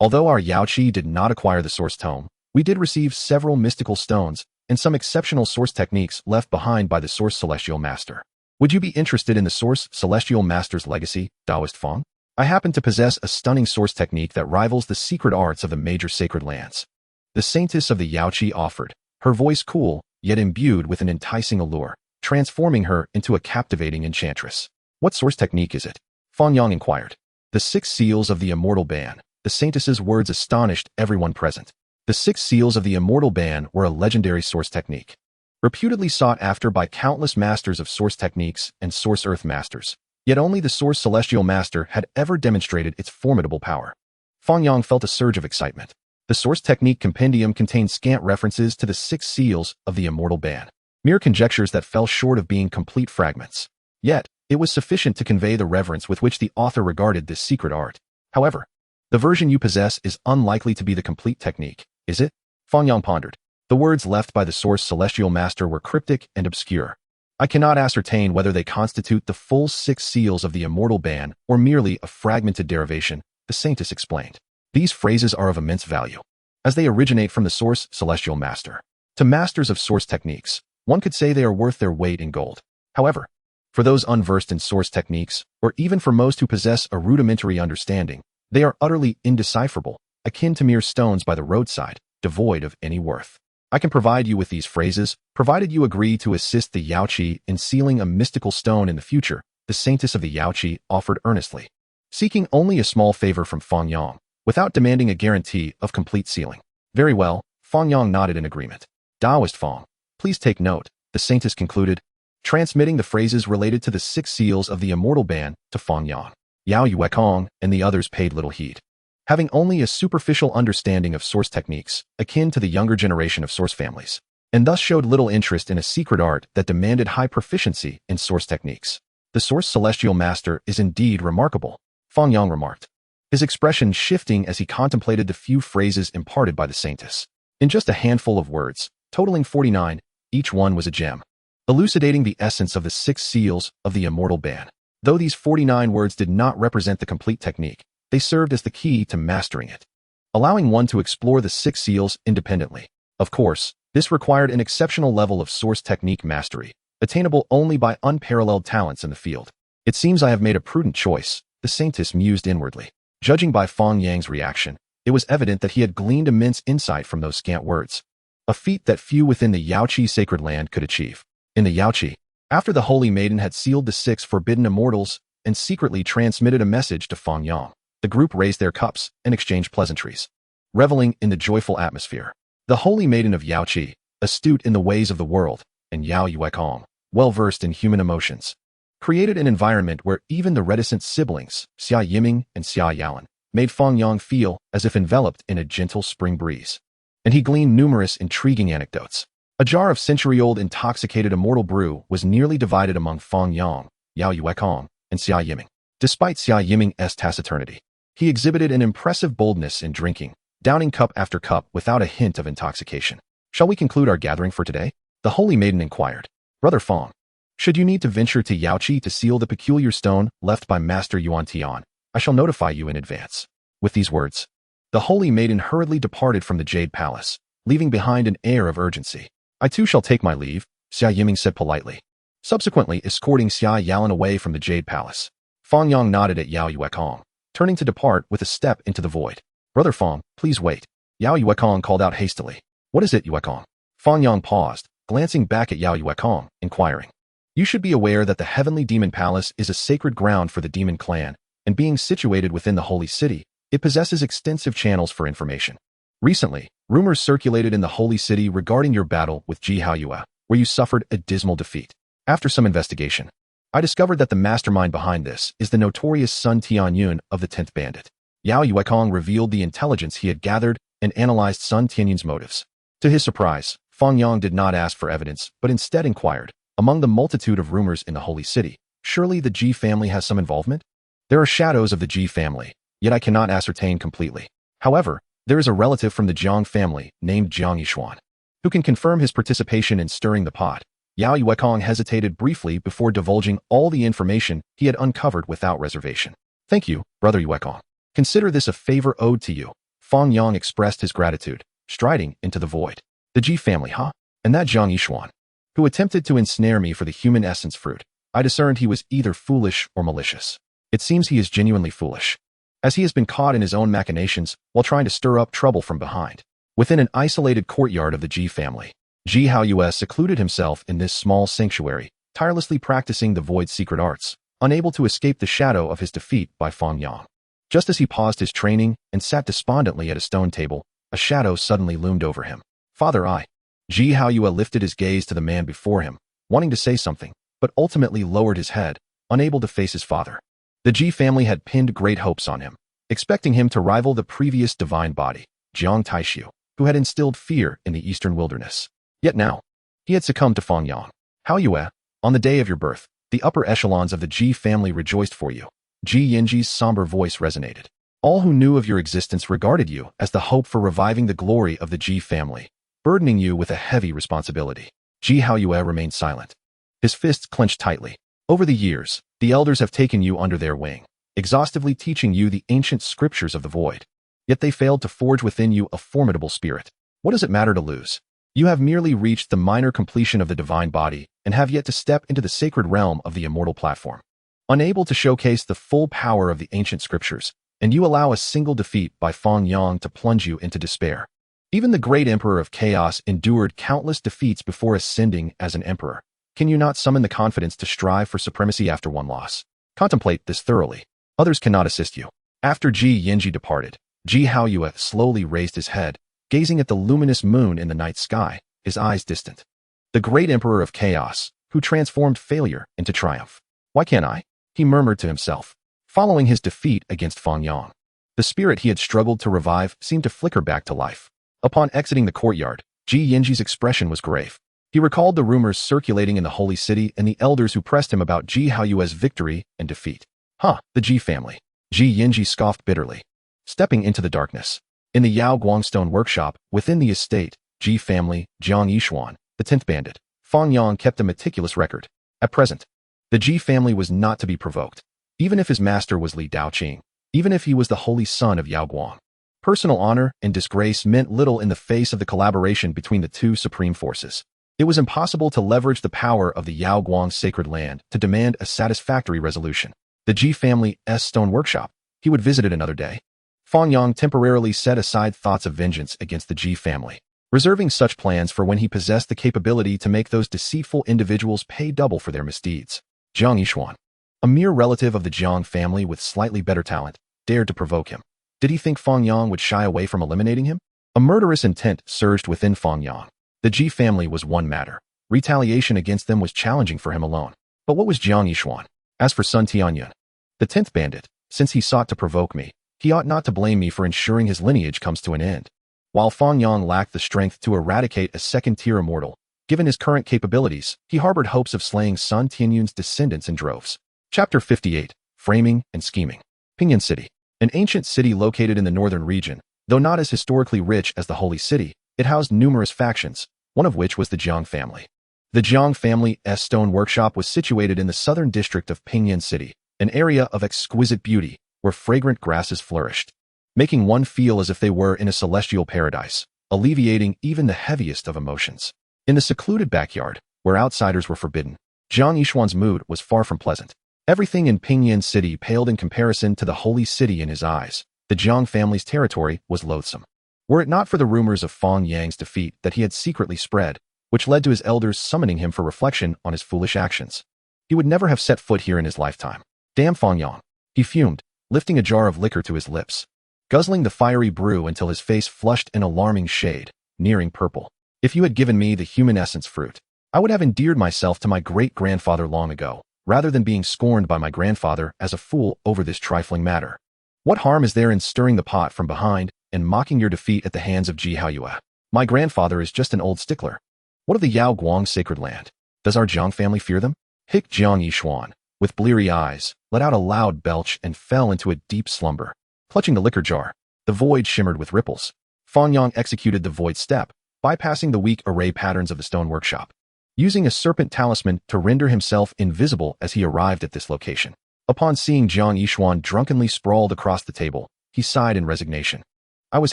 Although our Yaoqi did not acquire the source tome, we did receive several mystical stones and some exceptional source techniques left behind by the source celestial master. Would you be interested in the source celestial master's legacy, Taoist Fang? I happen to possess a stunning source technique that rivals the secret arts of the major sacred lands. The saintess of the Yaoqi offered, her voice cool, yet imbued with an enticing allure, transforming her into a captivating enchantress. What source technique is it? Fang Yang inquired. The 6 seals of the Immortal Ban. The saintess's words astonished everyone present. The 6 seals of the Immortal Ban were a legendary source technique, reputedly sought after by countless masters of source techniques and source earth masters. Yet only the source celestial master had ever demonstrated its formidable power. Fang Yang felt a surge of excitement. The source technique compendium contained scant references to the 6 seals of the Immortal Ban, mere conjectures that fell short of being complete fragments. Yet, it was sufficient to convey the reverence with which the author regarded this secret art. However, the version you possess is unlikely to be the complete technique, is it? Fang Yang pondered. The words left by the source celestial master were cryptic and obscure. I cannot ascertain whether they constitute the full 6 seals of the Immortal Ban or merely a fragmented derivation, the saintess explained. These phrases are of immense value, as they originate from the source celestial master. To masters of source techniques, one could say they are worth their weight in gold. However, for those unversed in source techniques, or even for most who possess a rudimentary understanding, they are utterly indecipherable, akin to mere stones by the roadside, devoid of any worth. I can provide you with these phrases, provided you agree to assist the Yaoqi in sealing a mystical stone in the future, the saintess of the Yaoqi offered earnestly, seeking only a small favor from Fang Yang, without demanding a guarantee of complete sealing. Very well, Fang Yang nodded in agreement. Taoist Fang, please take note, the saintess concluded, transmitting the phrases related to the 6 seals of the Immortal Ban to Fang Yang. Yao Yuekong and the others paid little heed, having only a superficial understanding of source techniques, akin to the younger generation of source families, and thus showed little interest in a secret art that demanded high proficiency in source techniques. The source celestial master is indeed remarkable, Fang Yang remarked, his expression shifting as he contemplated the few phrases imparted by the saintess. In just a handful of words, totaling 49, each one was a gem, elucidating the essence of the 6 seals of the Immortal Ban. Though these 49 words did not represent the complete technique, they served as the key to mastering it, allowing one to explore the 6 seals independently. Of course, this required an exceptional level of source technique mastery, attainable only by unparalleled talents in the field. It seems I have made a prudent choice, the saintess mused inwardly. Judging by Fang Yang's reaction, it was evident that he had gleaned immense insight from those scant words, a feat that few within the Yaoqi sacred land could achieve. In the Yaoqi, after the Holy Maiden had sealed the 6 forbidden immortals and secretly transmitted a message to Fang Yang, the group raised their cups and exchanged pleasantries, reveling in the joyful atmosphere. The Holy Maiden of Yaoqi, astute in the ways of the world, and Yao Yuekong, well-versed in human emotions, created an environment where even the reticent siblings, Xia Yiming and Xia Yalan, made Fang Yang feel as if enveloped in a gentle spring breeze. And he gleaned numerous intriguing anecdotes, A jar of century-old intoxicated immortal brew was nearly divided among Fang Yang, Yao Yuekong, and Xia Yiming. Despite Xia Yiming's taciturnity, he exhibited an impressive boldness in drinking, downing cup after cup without a hint of intoxication. Shall we conclude our gathering for today? The holy maiden inquired. Brother Fang, should you need to venture to Yaoqi to seal the peculiar stone left by Master Yuan Tian, I shall notify you in advance. With these words, the holy maiden hurriedly departed from the Jade Palace, leaving behind an air of urgency. I too shall take my leave, Xia Yiming said politely, subsequently escorting Xia Yalan away from the Jade Palace. Fang Yang nodded at Yao Yuekong, turning to depart with a step into the void. Brother Fang, please wait. Yao Yuekong called out hastily. What is it, Yuekong? Fang Yang paused, glancing back at Yao Yuekong, inquiring. You should be aware that the Heavenly Demon Palace is a sacred ground for the Demon Clan, and being situated within the Holy City, it possesses extensive channels for information. Recently, rumors circulated in the Holy City regarding your battle with Ji Haoyue, where you suffered a dismal defeat. After some investigation, I discovered that the mastermind behind this is the notorious Sun Tianyun of the 10th Bandit. Yao Yuekong revealed the intelligence he had gathered and analyzed Sun Tianyun's motives. To his surprise, Fang Yang did not ask for evidence, but instead inquired, among the multitude of rumors in the Holy City, surely the Ji family has some involvement? There are shadows of the Ji family, yet I cannot ascertain completely. However, there is a relative from the Jiang family named Jiang Yishuan, who can confirm his participation in stirring the pot. Yao Yuekong hesitated briefly before divulging all the information he had uncovered without reservation. Thank you, Brother Yuekong. Consider this a favor owed to you. Fang Yang expressed his gratitude, striding into the void. The Ji family, huh? And that Jiang Yishuan, who attempted to ensnare me for the human essence fruit. I discerned he was either foolish or malicious. It seems he is genuinely foolish, as he has been caught in his own machinations while trying to stir up trouble from behind. Within an isolated courtyard of the Ji family, Ji Haoyue secluded himself in this small sanctuary, tirelessly practicing the void's secret arts, unable to escape the shadow of his defeat by Fang Yang. Just as he paused his training and sat despondently at a stone table, a shadow suddenly loomed over him. Father, I. Ji Haoyue lifted his gaze to the man before him, wanting to say something, but ultimately lowered his head, unable to face his father. The Ji family had pinned great hopes on him, expecting him to rival the previous divine body, Jiang Taishu, who had instilled fear in the eastern wilderness. Yet now, he had succumbed to Fang Yang. Haoyue, on the day of your birth, the upper echelons of the Ji family rejoiced for you. Ji Yinji's somber voice resonated. All who knew of your existence regarded you as the hope for reviving the glory of the Ji family, burdening you with a heavy responsibility. Ji Haoyue remained silent, his fists clenched tightly. Over the years, the elders have taken you under their wing, exhaustively teaching you the ancient scriptures of the void. Yet they failed to forge within you a formidable spirit. What does it matter to lose? You have merely reached the minor completion of the divine body and have yet to step into the sacred realm of the immortal platform. Unable to showcase the full power of the ancient scriptures, and you allow a single defeat by Fang Yang to plunge you into despair. Even the great emperor of chaos endured countless defeats before ascending as an emperor. Can you not summon the confidence to strive for supremacy after one loss? Contemplate this thoroughly. Others cannot assist you. After Ji Yinji departed, Ji Haoyue slowly raised his head, gazing at the luminous moon in the night sky, his eyes distant. The great emperor of chaos, who transformed failure into triumph. Why can't I? He murmured to himself, following his defeat against Fang Yang. The spirit he had struggled to revive seemed to flicker back to life. Upon exiting the courtyard, Ji Yinji's expression was grave. He recalled the rumors circulating in the Holy City and the elders who pressed him about Ji Haoyue's victory and defeat. The Ji family. Ji Yinji scoffed bitterly, stepping into the darkness. In the Yao Guangstone workshop, within the estate, Ji family, Jiang Yishuan, the 10th bandit, Fang Yang kept a meticulous record. At present, the Ji family was not to be provoked, even if his master was Li Daoqing, even if he was the holy son of Yao Guang. Personal honor and disgrace meant little in the face of the collaboration between the two supreme forces. It was impossible to leverage the power of the Yao Guang sacred land to demand a satisfactory resolution. The Ji family's stone workshop, he would visit it another day. Fang Yang temporarily set aside thoughts of vengeance against the Ji family, reserving such plans for when he possessed the capability to make those deceitful individuals pay double for their misdeeds. Jiang Yishuan, a mere relative of the Jiang family with slightly better talent, dared to provoke him. Did he think Fang Yang would shy away from eliminating him? A murderous intent surged within Fang Yang. The Ji family was one matter. Retaliation against them was challenging for him alone. But what was Jiang Yishuan? As for Sun Tianyun, the 10th bandit, since he sought to provoke me, he ought not to blame me for ensuring his lineage comes to an end. While Fang Yang lacked the strength to eradicate a second-tier immortal, Given his current capabilities, he harbored hopes of slaying Sun Tianyun's descendants in droves. Chapter 58. Framing and Scheming. Pinyin City. An ancient city located in the northern region, though not as historically rich as the Holy City, it housed numerous factions, one of which was the Jiang family. The Jiang family's stone workshop was situated in the southern district of Pinyin City, an area of exquisite beauty where fragrant grasses flourished, making one feel as if they were in a celestial paradise, alleviating even the heaviest of emotions. In the secluded backyard, where outsiders were forbidden, Jiang Yishuan's mood was far from pleasant. Everything in Pinyin City paled in comparison to the Holy City in his eyes. The Jiang family's territory was loathsome. Were it not for the rumors of Fang Yang's defeat that he had secretly spread, which led to his elders summoning him for reflection on his foolish actions, he would never have set foot here in his lifetime. Damn Fang Yang! He fumed, lifting a jar of liquor to his lips, guzzling the fiery brew until his face flushed an alarming shade, nearing purple. If you had given me the human essence fruit, I would have endeared myself to my great-grandfather long ago, rather than being scorned by my grandfather as a fool over this trifling matter. What harm is there in stirring the pot from behind and mocking your defeat at the hands of Ji Haoyue? My grandfather is just an old stickler. What of the Yao Guang sacred land? Does our Jiang family fear them? Hick Jiang Yishuan, with bleary eyes, let out a loud belch and fell into a deep slumber. Clutching the liquor jar, the void shimmered with ripples. Fang Yang executed the void step, bypassing the weak array patterns of the stone workshop, using a serpent talisman to render himself invisible as he arrived at this location. Upon seeing Jiang Yishuan drunkenly sprawled across the table, he sighed in resignation. I was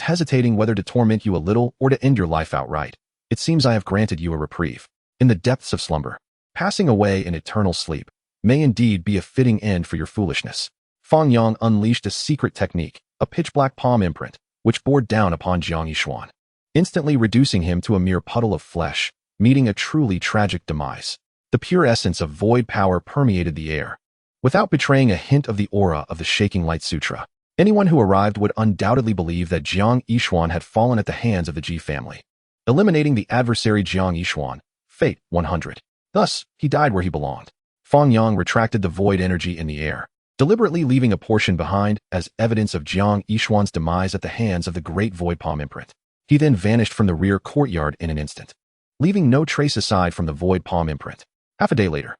hesitating whether to torment you a little or to end your life outright. It seems I have granted you a reprieve. In the depths of slumber, passing away in eternal sleep, may indeed be a fitting end for your foolishness. Fang Yang unleashed a secret technique, a pitch-black palm imprint, which bore down upon Jiang Yishuan, instantly reducing him to a mere puddle of flesh, meeting a truly tragic demise. The pure essence of void power permeated the air, without betraying a hint of the aura of the Shaking Light Sutra. Anyone who arrived would undoubtedly believe that Jiang Yishuan had fallen at the hands of the Ji family, eliminating the adversary Jiang Yishuan, fate 100. Thus, he died where he belonged. Fang Yang retracted the void energy in the air, deliberately leaving a portion behind as evidence of Jiang Yishuan's demise at the hands of the great void palm imprint. He then vanished from the rear courtyard in an instant, leaving no trace aside from the void palm imprint. Half a day later,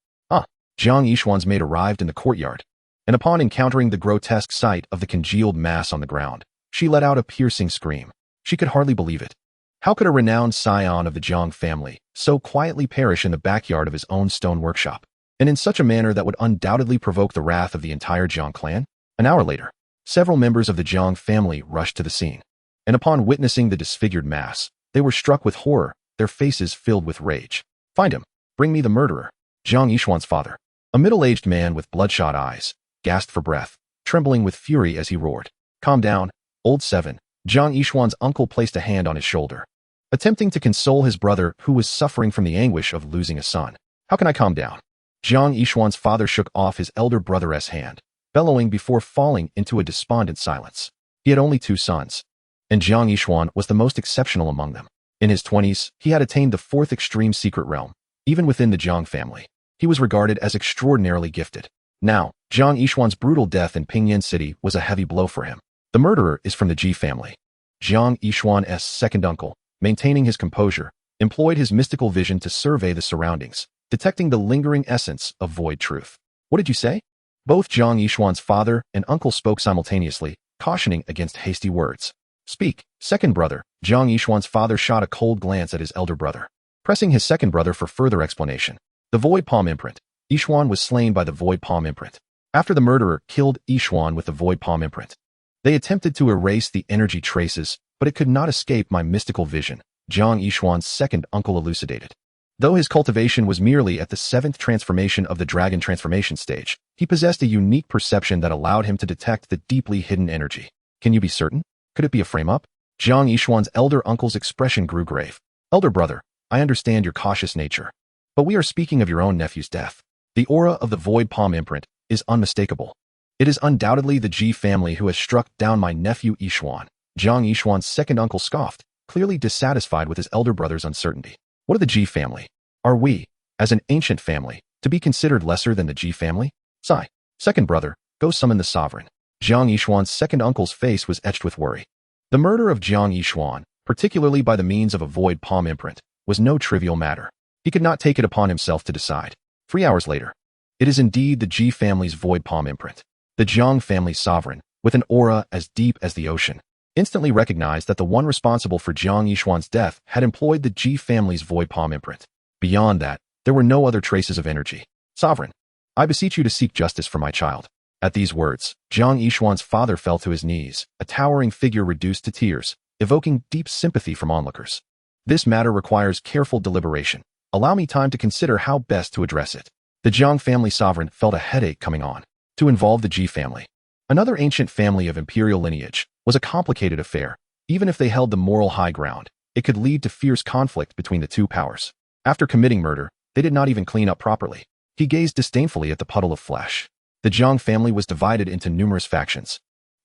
Jiang Yishuan's maid arrived in the courtyard, and upon encountering the grotesque sight of the congealed mass on the ground, she let out a piercing scream. She could hardly believe it. How could a renowned scion of the Jiang family so quietly perish in the backyard of his own stone workshop, and in such a manner that would undoubtedly provoke the wrath of the entire Jiang clan? An hour later, several members of the Jiang family rushed to the scene, and upon witnessing the disfigured mass, they were struck with horror, their faces filled with rage. Find him. Bring me the murderer. Jiang Yishuan's father, a middle-aged man with bloodshot eyes, gasped for breath, trembling with fury as he roared. Calm down, old seven. Jiang Yishuan's uncle placed a hand on his shoulder, attempting to console his brother who was suffering from the anguish of losing a son. How can I calm down? Jiang Yishuan's father shook off his elder brother's hand, bellowing before falling into a despondent silence. He had only 2 sons, and Jiang Yishuan was the most exceptional among them. In his 20s, he had attained the 4th extreme secret realm, even within the Jiang family. He was regarded as extraordinarily gifted. Now, Jiang Yishuan's brutal death in Pinyin City was a heavy blow for him. The murderer is from the Ji family. Jiang Yishuan's second uncle, maintaining his composure, employed his mystical vision to survey the surroundings, detecting the lingering essence of void truth. What did you say? Both Jiang Yishuan's father and uncle spoke simultaneously, cautioning against hasty words. Speak, second brother. Jiang Yishuan's father shot a cold glance at his elder brother, pressing his second brother for further explanation. The void palm imprint. Yishuan was slain by the void palm imprint. After the murderer killed Yishuan with the void palm imprint, they attempted to erase the energy traces, but it could not escape my mystical vision, Jiang Yishuan's second uncle elucidated. Though his cultivation was merely at the 7th transformation of the dragon transformation stage, he possessed a unique perception that allowed him to detect the deeply hidden energy. Can you be certain? Could it be a frame-up? Jiang Yishuan's elder uncle's expression grew grave. Elder brother, I understand your cautious nature, but we are speaking of your own nephew's death. The aura of the void palm imprint is unmistakable. It is undoubtedly the Ji family who has struck down my nephew Yishuan. Jiang Yishuan's second uncle scoffed, clearly dissatisfied with his elder brother's uncertainty. What of the Ji family? Are we, as an ancient family, to be considered lesser than the Ji family? Sigh. Second brother, go summon the sovereign. Jiang Yishuan's second uncle's face was etched with worry. The murder of Jiang Yishuan, particularly by the means of a void palm imprint, was no trivial matter. He could not take it upon himself to decide. 3 hours later. It is indeed the Ji family's void palm imprint. The Jiang family's sovereign, with an aura as deep as the ocean, instantly recognized that the one responsible for Jiang Yishuan's death had employed the Ji family's void palm imprint. Beyond that, there were no other traces of energy. Sovereign, I beseech you to seek justice for my child. At these words, Jiang Yishuan's father fell to his knees, a towering figure reduced to tears, evoking deep sympathy from onlookers. This matter requires careful deliberation. Allow me time to consider how best to address it. The Jiang family sovereign felt a headache coming on. To involve the Ji family, another ancient family of imperial lineage, was a complicated affair. Even if they held the moral high ground, it could lead to fierce conflict between the two powers. After committing murder, they did not even clean up properly. He gazed disdainfully at the puddle of flesh. The Jiang family was divided into numerous factions.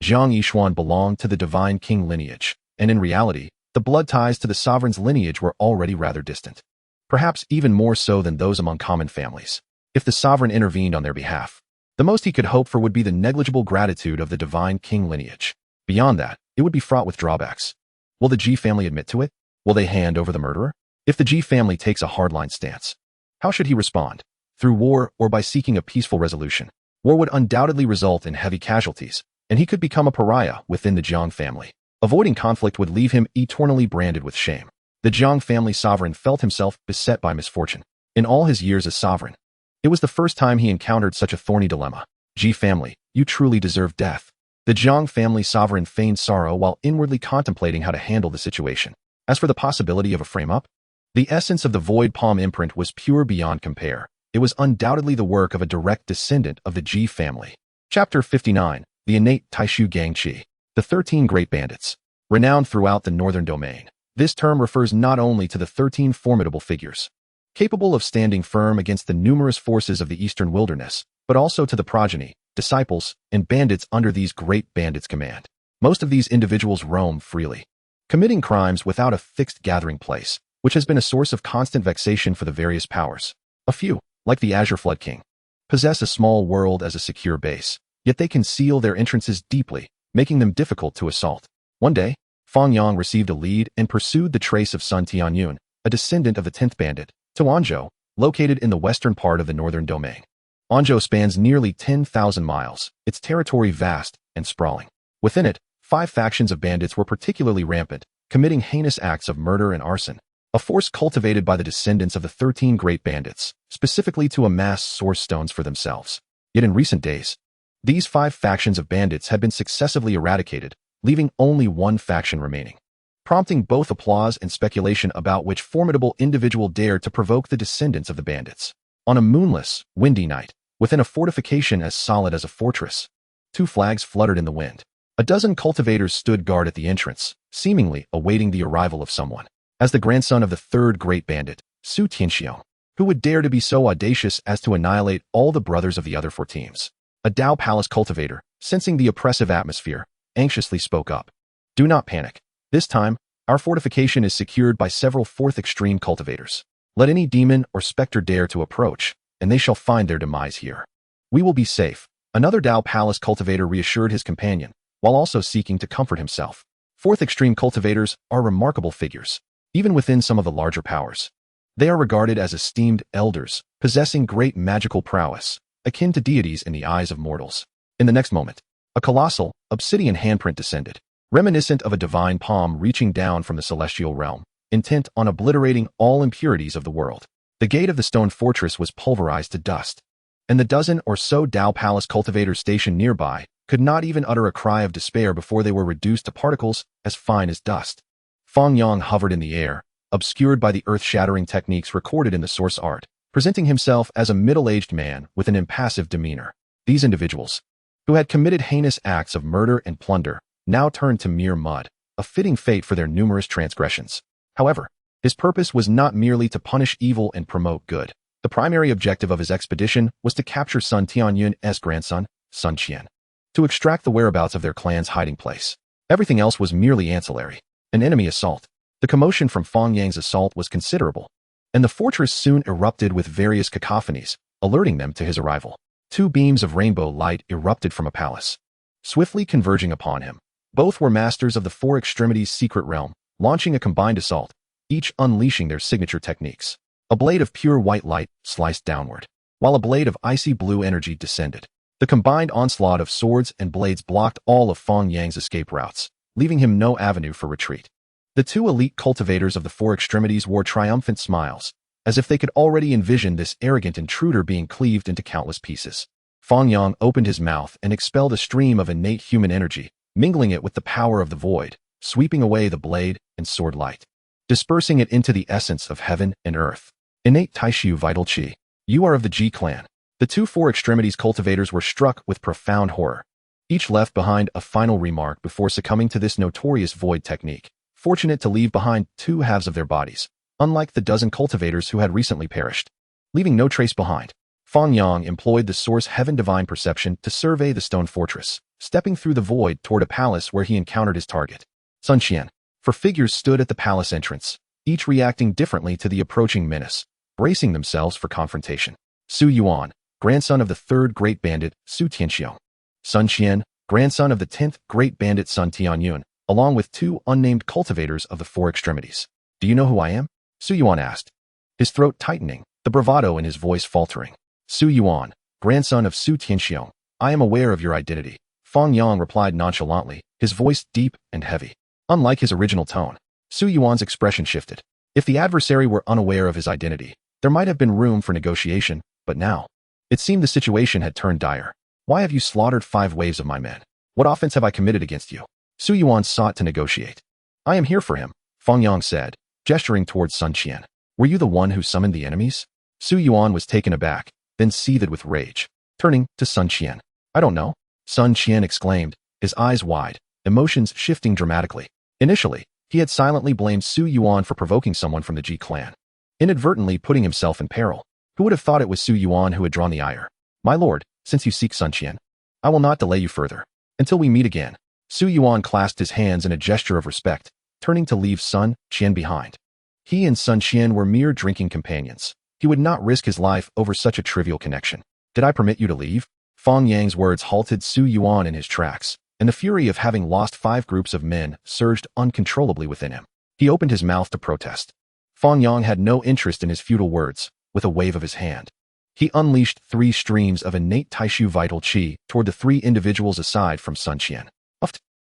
Jiang Yishuan belonged to the divine king lineage, and in reality, the blood ties to the sovereign's lineage were already rather distant. Perhaps even more so than those among common families. If the sovereign intervened on their behalf, the most he could hope for would be the negligible gratitude of the divine king lineage. Beyond that, it would be fraught with drawbacks. Will the Ji family admit to it? Will they hand over the murderer? If the Ji family takes a hardline stance, how should he respond? Through war or by seeking a peaceful resolution? War would undoubtedly result in heavy casualties, and he could become a pariah within the Jiang family. Avoiding conflict would leave him eternally branded with shame. The Jiang family sovereign felt himself beset by misfortune. In all his years as sovereign, it was the first time he encountered such a thorny dilemma. Ji family, you truly deserve death. The Jiang family sovereign feigned sorrow while inwardly contemplating how to handle the situation. As for the possibility of a frame-up, the essence of the void palm imprint was pure beyond compare. It was undoubtedly the work of a direct descendant of the Ji family. Chapter 59, The Innate Taishu Gangqi. The 13 Great Bandits. Renowned throughout the northern domain, this term refers not only to the 13 formidable figures, capable of standing firm against the numerous forces of the eastern wilderness, but also to the progeny, disciples, and bandits under these great bandits' command. Most of these individuals roam freely, committing crimes without a fixed gathering place, which has been a source of constant vexation for the various powers. A few, like the Azure Flood King, possess a small world as a secure base, yet they conceal their entrances deeply, making them difficult to assault. One day, Fang Yang received a lead and pursued the trace of Sun Tianyun, a descendant of the 10th bandit, to Anzhou, located in the western part of the northern domain. Anzhou spans nearly 10,000 miles, its territory vast and sprawling. Within it, 5 factions of bandits were particularly rampant, committing heinous acts of murder and arson, a force cultivated by the descendants of the 13 great bandits, specifically to amass source stones for themselves. Yet in recent days, these 5 factions of bandits had been successively eradicated, leaving only one faction remaining, prompting both applause and speculation about which formidable individual dared to provoke the descendants of the bandits. On a moonless, windy night, within a fortification as solid as a fortress, 2 flags fluttered in the wind. A dozen cultivators stood guard at the entrance, seemingly awaiting the arrival of someone. As the grandson of the 3rd great bandit, Su Tianxiong, who would dare to be so audacious as to annihilate all the brothers of the other 4 teams? A Dao Palace cultivator, sensing the oppressive atmosphere, anxiously spoke up. Do not panic. This time, our fortification is secured by several 4th extreme cultivators. Let any demon or specter dare to approach, and they shall find their demise here. We will be safe. Another Dao Palace cultivator reassured his companion, while also seeking to comfort himself. 4th extreme cultivators are remarkable figures, even within some of the larger powers. They are regarded as esteemed elders, possessing great magical prowess, akin to deities in the eyes of mortals. In the next moment, a colossal, obsidian handprint descended, reminiscent of a divine palm reaching down from the celestial realm, intent on obliterating all impurities of the world. The gate of the stone fortress was pulverized to dust, and the dozen or so Dao Palace cultivators stationed nearby could not even utter a cry of despair before they were reduced to particles as fine as dust. Fang Yang hovered in the air, obscured by the earth-shattering techniques recorded in the source art, presenting himself as a middle-aged man with an impassive demeanor. These individuals, who had committed heinous acts of murder and plunder, now turned to mere mud, a fitting fate for their numerous transgressions. However, his purpose was not merely to punish evil and promote good. The primary objective of his expedition was to capture Sun Tianyun's grandson, Sun Qian, to extract the whereabouts of their clan's hiding place. Everything else was merely ancillary. An enemy assault. The commotion from Fang Yang's assault was considerable, and the fortress soon erupted with various cacophonies, alerting them to his arrival. 2 beams of rainbow light erupted from a palace, swiftly converging upon him. Both were masters of the 4 extremities secret realm, launching a combined assault, each unleashing their signature techniques. A blade of pure white light sliced downward, while a blade of icy blue energy descended. The combined onslaught of swords and blades blocked all of Fang Yang's escape routes, leaving him no avenue for retreat. The two elite cultivators of the four extremities wore triumphant smiles, as if they could already envision this arrogant intruder being cleaved into countless pieces. Fang Yang opened his mouth and expelled a stream of innate human energy, mingling it with the power of the void, sweeping away the blade and sword light, dispersing it into the essence of heaven and earth. Innate Taishu Vital Qi. You are of the Ji clan. The two four extremities cultivators were struck with profound horror. Each left behind a final remark before succumbing to this notorious void technique, fortunate to leave behind two halves of their bodies, unlike the dozen cultivators who had recently perished. Leaving no trace behind, Fang Yang employed the source heaven divine perception to survey the stone fortress, stepping through the void toward a palace where he encountered his target. Sun Qian. Four figures stood at the palace entrance, each reacting differently to the approaching menace, bracing themselves for confrontation. Su Yuan, grandson of the third great bandit, Su Tianxiong. Sun Qian, grandson of the 10th great bandit Sun Tianyun, along with two unnamed cultivators of the four extremities. Do you know who I am? Su Yuan asked, his throat tightening, the bravado in his voice faltering. Su Yuan, grandson of Su Tianxiong, I am aware of your identity. Fang Yang replied nonchalantly, his voice deep and heavy. Unlike his original tone, Su Yuan's expression shifted. If the adversary were unaware of his identity, there might have been room for negotiation, but now, it seemed the situation had turned dire. Why have you slaughtered 5 waves of my men? What offense have I committed against you? Su Yuan sought to negotiate. I am here for him, Fang Yang said, gesturing towards Sun Qian. Were you the one who summoned the enemies? Su Yuan was taken aback, then seethed with rage, turning to Sun Qian. I don't know, Sun Qian exclaimed, his eyes wide, emotions shifting dramatically. Initially, he had silently blamed Su Yuan for provoking someone from the Ji clan, inadvertently putting himself in peril. Who would have thought it was Su Yuan who had drawn the ire? My lord, since you seek Sun Qian, I will not delay you further. Until we meet again. Su Yuan clasped his hands in a gesture of respect, turning to leave Sun Qian behind. He and Sun Qian were mere drinking companions. He would not risk his life over such a trivial connection. Did I permit you to leave? Fang Yang's words halted Su Yuan in his tracks, and the fury of having lost 5 groups of men surged uncontrollably within him. He opened his mouth to protest. Fang Yang had no interest in his futile words. With a wave of his hand, he unleashed 3 streams of innate Taishu Vital Qi toward the 3 individuals aside from Sun Qian.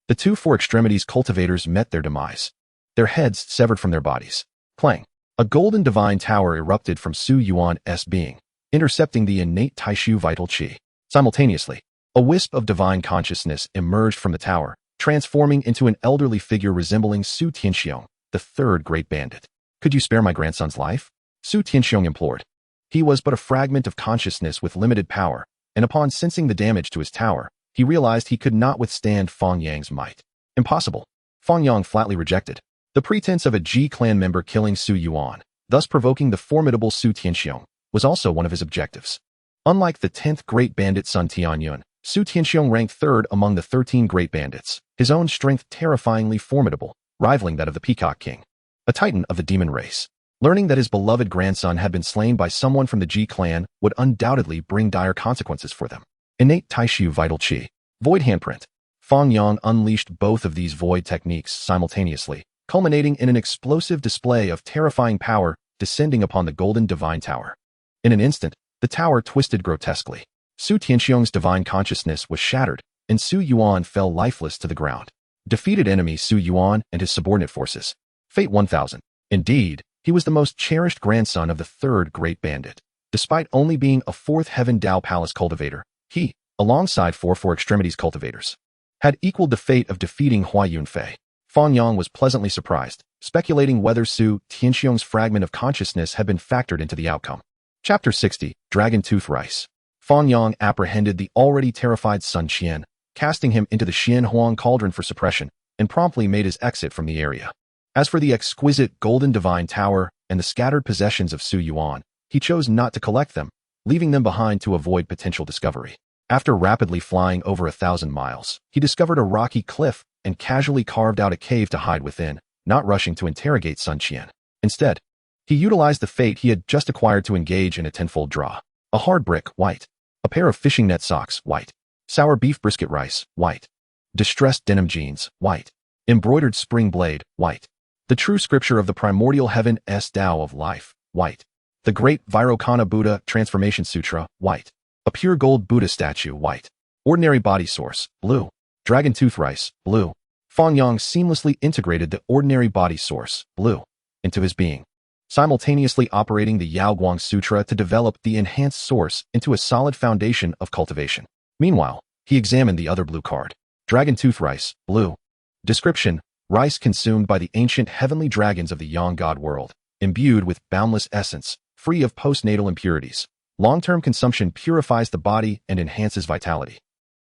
The two four extremities cultivators met their demise, their heads severed from their bodies. Clang! A golden divine tower erupted from Su Yuan's being, intercepting the innate Taishu Vital Qi. Simultaneously, a wisp of divine consciousness emerged from the tower, transforming into an elderly figure resembling Su Tianxiong, the third great bandit. Could you spare my grandson's life? Su Tianxiong implored. He was but a fragment of consciousness with limited power, and upon sensing the damage to his tower, he realized he could not withstand Fang Yang's might. Impossible. Fang Yang flatly rejected the pretense of a Ji clan member killing Su Yuan, thus provoking the formidable Su Tianxiong, was also one of his objectives. Unlike the 10th great bandit Sun Tianyun, Su Tianxiong ranked 3rd among the 13 great bandits, his own strength terrifyingly formidable, rivaling that of the Peacock King, a titan of the demon race. Learning that his beloved grandson had been slain by someone from the Ji clan would undoubtedly bring dire consequences for them. Innate Taishu Vital Qi. Void Handprint. Fang Yang unleashed both of these void techniques simultaneously, culminating in an explosive display of terrifying power descending upon the golden divine tower. In an instant, the tower twisted grotesquely. Su Tianxiong's divine consciousness was shattered, and Su Yuan fell lifeless to the ground. Defeated enemy Su Yuan and his subordinate forces. Fate 1000. Indeed, he was the most cherished grandson of the third great bandit. Despite only being a 4th Heaven Dao Palace cultivator, he, alongside 4 four extremities cultivators, had equaled the fate of defeating Hua Yunfei. Fang Yang was pleasantly surprised, speculating whether Su Tianxiong's fragment of consciousness had been factored into the outcome. Chapter 60, Dragon Tooth Rice. Fang Yang apprehended the already terrified Sun Qian, casting him into the Xian Huang cauldron for suppression, and promptly made his exit from the area. As for the exquisite golden divine tower and the scattered possessions of Su Yuan, he chose not to collect them, leaving them behind to avoid potential discovery. After rapidly flying over 1,000 miles, he discovered a rocky cliff and casually carved out a cave to hide within, not rushing to interrogate Sun Qian. Instead, he utilized the fate he had just acquired to engage in a tenfold draw. A hard brick, white. A pair of fishing net socks, white. Sour beef brisket rice, white. Distressed denim jeans, white. Embroidered spring blade, white. The true scripture of the primordial heaven's Tao of life, white. The Great Vairocana Buddha Transformation Sutra, white. A pure gold Buddha statue, white. Ordinary body source, blue. Dragon tooth rice, blue. Fang Yang seamlessly integrated the ordinary body source, blue, into his being, simultaneously operating the Yaoguang Sutra to develop the enhanced source into a solid foundation of cultivation. Meanwhile, he examined the other blue card. Dragon tooth rice, blue. Description: rice consumed by the ancient heavenly dragons of the Yang God world, imbued with boundless essence, free of postnatal impurities. Long-term consumption purifies the body and enhances vitality.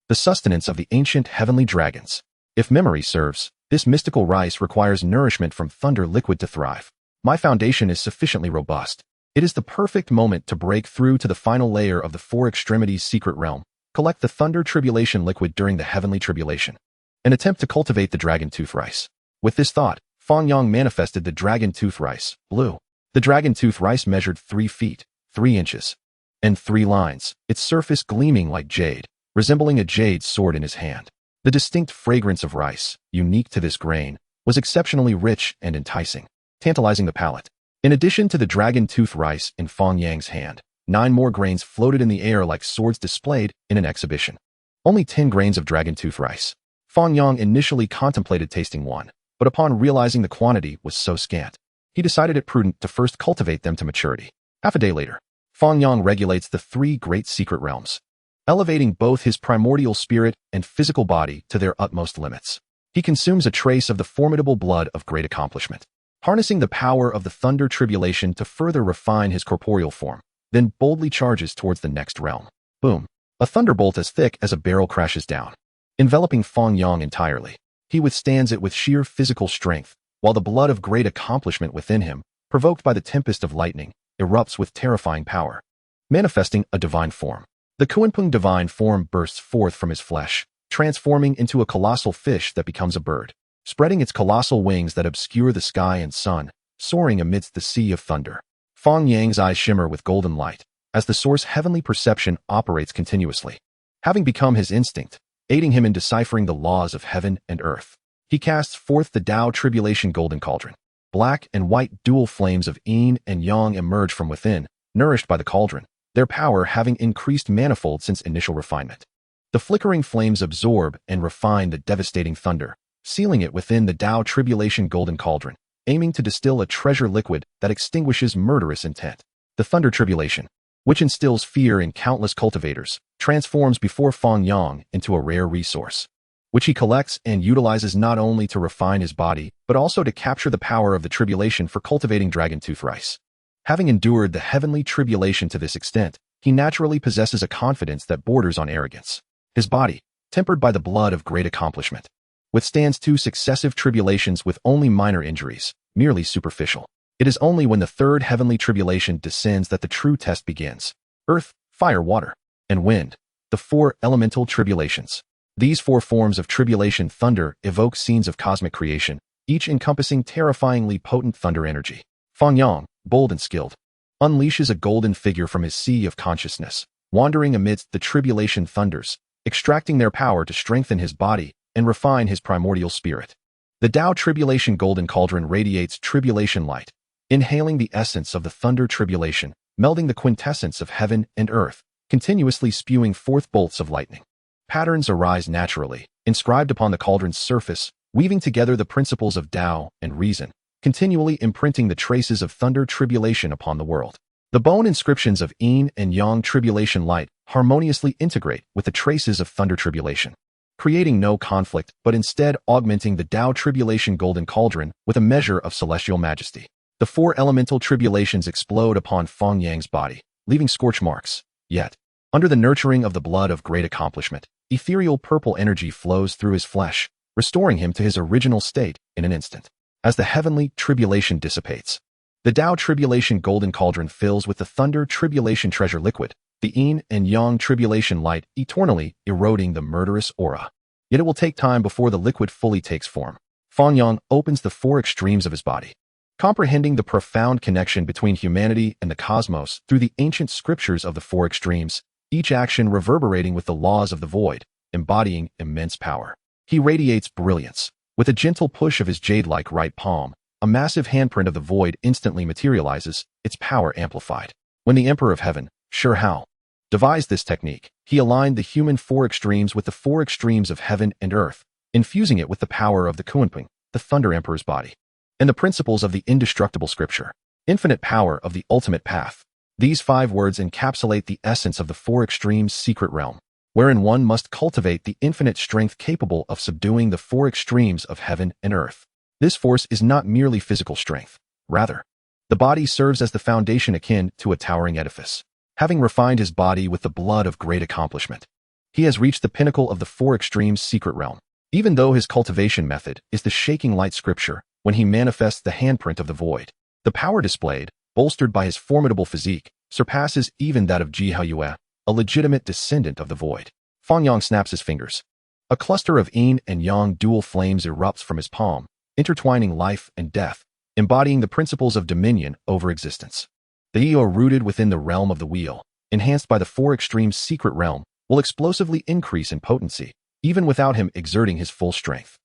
The sustenance of the ancient heavenly dragons. If memory serves, this mystical rice requires nourishment from thunder liquid to thrive. My foundation is sufficiently robust. It is the perfect moment to break through to the final layer of the four extremities secret realm, collect the thunder tribulation liquid during the heavenly tribulation, and attempt to cultivate the dragon tooth rice. With this thought, Fang Yang manifested the dragon tooth rice, blue. The dragon tooth rice measured 3 feet, 3 inches, and 3 lines, its surface gleaming like jade, resembling a jade sword in his hand. The distinct fragrance of rice, unique to this grain, was exceptionally rich and enticing, tantalizing the palate. In addition to the dragon tooth rice in Fang Yang's hand, 9 more grains floated in the air like swords displayed in an exhibition. Only 10 grains of dragon tooth rice. Fang Yang initially contemplated tasting one, but upon realizing the quantity was so scant, he decided it prudent to first cultivate them to maturity. Half a day later, Fang Yang regulates the 3 great secret realms, elevating both his primordial spirit and physical body to their utmost limits. He consumes a trace of the formidable blood of great accomplishment, harnessing the power of the thunder tribulation to further refine his corporeal form, then boldly charges towards the next realm. Boom! A thunderbolt as thick as a barrel crashes down, enveloping Fang Yang entirely. He withstands it with sheer physical strength, while the blood of great accomplishment within him, provoked by the tempest of lightning, erupts with terrifying power, manifesting a divine form. The Kuanping divine form bursts forth from his flesh, transforming into a colossal fish that becomes a bird, spreading its colossal wings that obscure the sky and sun, soaring amidst the sea of thunder. Fang Yang's eyes shimmer with golden light, as the source heavenly perception operates continuously, having become his instinct, aiding him in deciphering the laws of heaven and earth. He casts forth the Tao Tribulation Golden Cauldron. Black and white dual flames of yin and yang emerge from within, nourished by the cauldron, their power having increased manifold since initial refinement. The flickering flames absorb and refine the devastating thunder, sealing it within the Tao Tribulation Golden Cauldron, aiming to distill a treasure liquid that extinguishes murderous intent. The Thunder Tribulation, which instills fear in countless cultivators, transforms before Fang Yang into a rare resource, which he collects and utilizes not only to refine his body, but also to capture the power of the tribulation for cultivating dragon tooth rice. Having endured the heavenly tribulation to this extent, he naturally possesses a confidence that borders on arrogance. His body, tempered by the blood of great accomplishment, withstands 2 successive tribulations with only minor injuries, merely superficial. It is only when the 3rd heavenly tribulation descends that the true test begins. Earth, fire, water, and wind, the 4 elemental tribulations. These 4 forms of tribulation thunder evoke scenes of cosmic creation, each encompassing terrifyingly potent thunder energy. Fang Yang, bold and skilled, unleashes a golden figure from his sea of consciousness, wandering amidst the tribulation thunders, extracting their power to strengthen his body and refine his primordial spirit. The Tao Tribulation Golden Cauldron radiates tribulation light, inhaling the essence of the thunder tribulation, melding the quintessence of heaven and earth, continuously spewing forth bolts of lightning. Patterns arise naturally, inscribed upon the cauldron's surface, weaving together the principles of Tao and reason, continually imprinting the traces of thunder tribulation upon the world. The bone inscriptions of yin and yang tribulation light harmoniously integrate with the traces of thunder tribulation, creating no conflict but instead augmenting the Tao Tribulation Golden Cauldron with a measure of celestial majesty. The 4 elemental tribulations explode upon Fang Yang's body, leaving scorch marks. Yet, under the nurturing of the blood of great accomplishment, ethereal purple energy flows through his flesh, restoring him to his original state in an instant. As the heavenly tribulation dissipates, the Tao Tribulation Golden Cauldron fills with the thunder tribulation treasure liquid, the yin and yang tribulation light eternally eroding the murderous aura. Yet it will take time before the liquid fully takes form. Fang Yang opens the 4 extremes of his body, comprehending the profound connection between humanity and the cosmos through the ancient scriptures of the 4 extremes, each action reverberating with the laws of the void, embodying immense power. He radiates brilliance. With a gentle push of his jade-like right palm, a massive handprint of the void instantly materializes, its power amplified. When the Emperor of Heaven, Shrouding, devised this technique, he aligned the human four extremes with the four extremes of heaven and earth, infusing it with the power of the Kunping, the Thunder Emperor's body, and the principles of the indestructible scripture, infinite power of the ultimate path. These 5 words encapsulate the essence of the four extremes secret realm, wherein one must cultivate the infinite strength capable of subduing the four extremes of heaven and earth. This force is not merely physical strength. Rather, the body serves as the foundation akin to a towering edifice. Having refined his body with the blood of great accomplishment, he has reached the pinnacle of the four extremes secret realm. Even though his cultivation method is the shaking light scripture, when he manifests the handprint of the void, the power displayed, bolstered by his formidable physique, surpasses even that of Ji Haoyue, a legitimate descendant of the void. Fang Yang snaps his fingers. A cluster of yin and yang dual flames erupts from his palm, intertwining life and death, embodying the principles of dominion over existence. The Eo rooted within the realm of the wheel, enhanced by the four extremes secret realm, will explosively increase in potency, even without him exerting his full strength.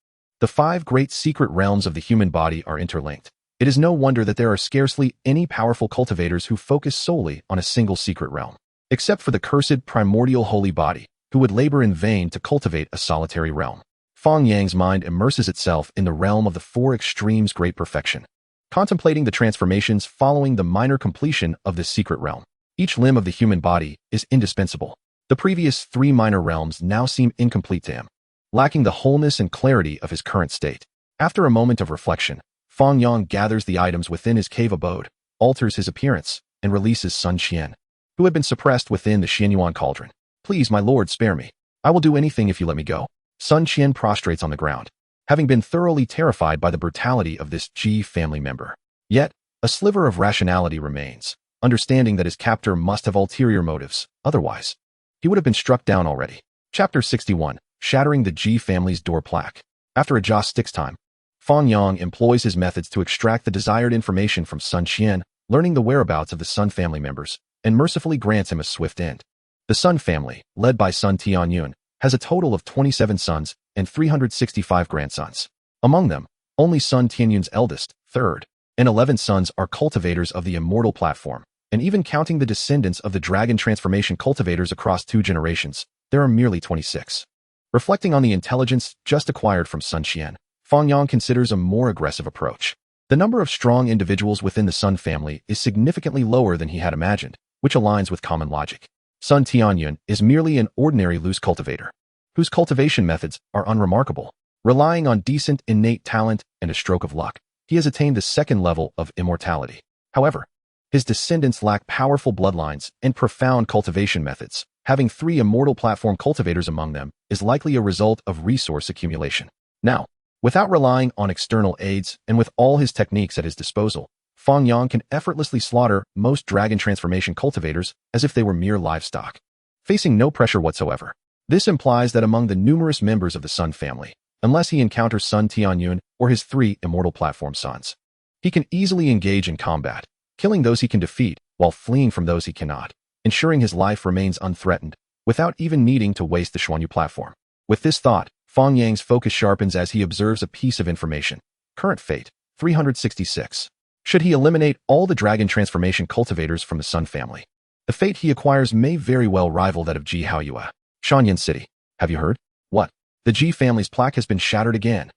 The 5 great secret realms of the human body are interlinked. It is no wonder that there are scarcely any powerful cultivators who focus solely on a single secret realm, except for the cursed primordial holy body, who would labor in vain to cultivate a solitary realm. Fang Yang's mind immerses itself in the realm of the four extremes great perfection, contemplating the transformations following the minor completion of this secret realm. Each limb of the human body is indispensable. The previous 3 minor realms now seem incomplete to him, lacking the wholeness and clarity of his current state. After a moment of reflection, Fang Yang gathers the items within his cave abode, alters his appearance, and releases Sun Qian, who had been suppressed within the Xianyuan cauldron. Please, my lord, spare me. I will do anything if you let me go. Sun Qian prostrates on the ground, having been thoroughly terrified by the brutality of this Ji family member. Yet, a sliver of rationality remains, understanding that his captor must have ulterior motives, otherwise he would have been struck down already. Chapter 61, Shattering the Ji family's door plaque. After a Joss sticks time, Fang Yang employs his methods to extract the desired information from Sun Qian, learning the whereabouts of the Sun family members, and mercifully grants him a swift end. The Sun family, led by Sun Tianyun, has a total of 27 sons and 365 grandsons. Among them, only Sun Tianyun's eldest, third, and 11 sons are cultivators of the Immortal platform, and even counting the descendants of the Dragon Transformation cultivators across 2 generations, there are merely 26. Reflecting on the intelligence just acquired from Sun Qian, Fang Yang considers a more aggressive approach. The number of strong individuals within the Sun family is significantly lower than he had imagined, which aligns with common logic. Sun Tianyun is merely an ordinary loose cultivator, whose cultivation methods are unremarkable. Relying on decent innate talent and a stroke of luck, he has attained the 2nd level of immortality. However, his descendants lack powerful bloodlines and profound cultivation methods. Having 3 Immortal platform cultivators among them is likely a result of resource accumulation. Now, without relying on external aids and with all his techniques at his disposal, Fang Yang can effortlessly slaughter most Dragon Transformation cultivators as if they were mere livestock, facing no pressure whatsoever. This implies that among the numerous members of the Sun family, unless he encounters Sun Tianyun or his 3 Immortal platform sons, he can easily engage in combat, killing those he can defeat while fleeing from those he cannot, ensuring his life remains unthreatened without even needing to waste the Xuanyu platform. With this thought, Fang Yang's focus sharpens as he observes a piece of information. Current fate, 366. Should he eliminate all the Dragon Transformation cultivators from the Sun family, the fate he acquires may very well rival that of Ji Haoyue. Shanyan City. Have you heard? What? The Ji family's plaque has been shattered again.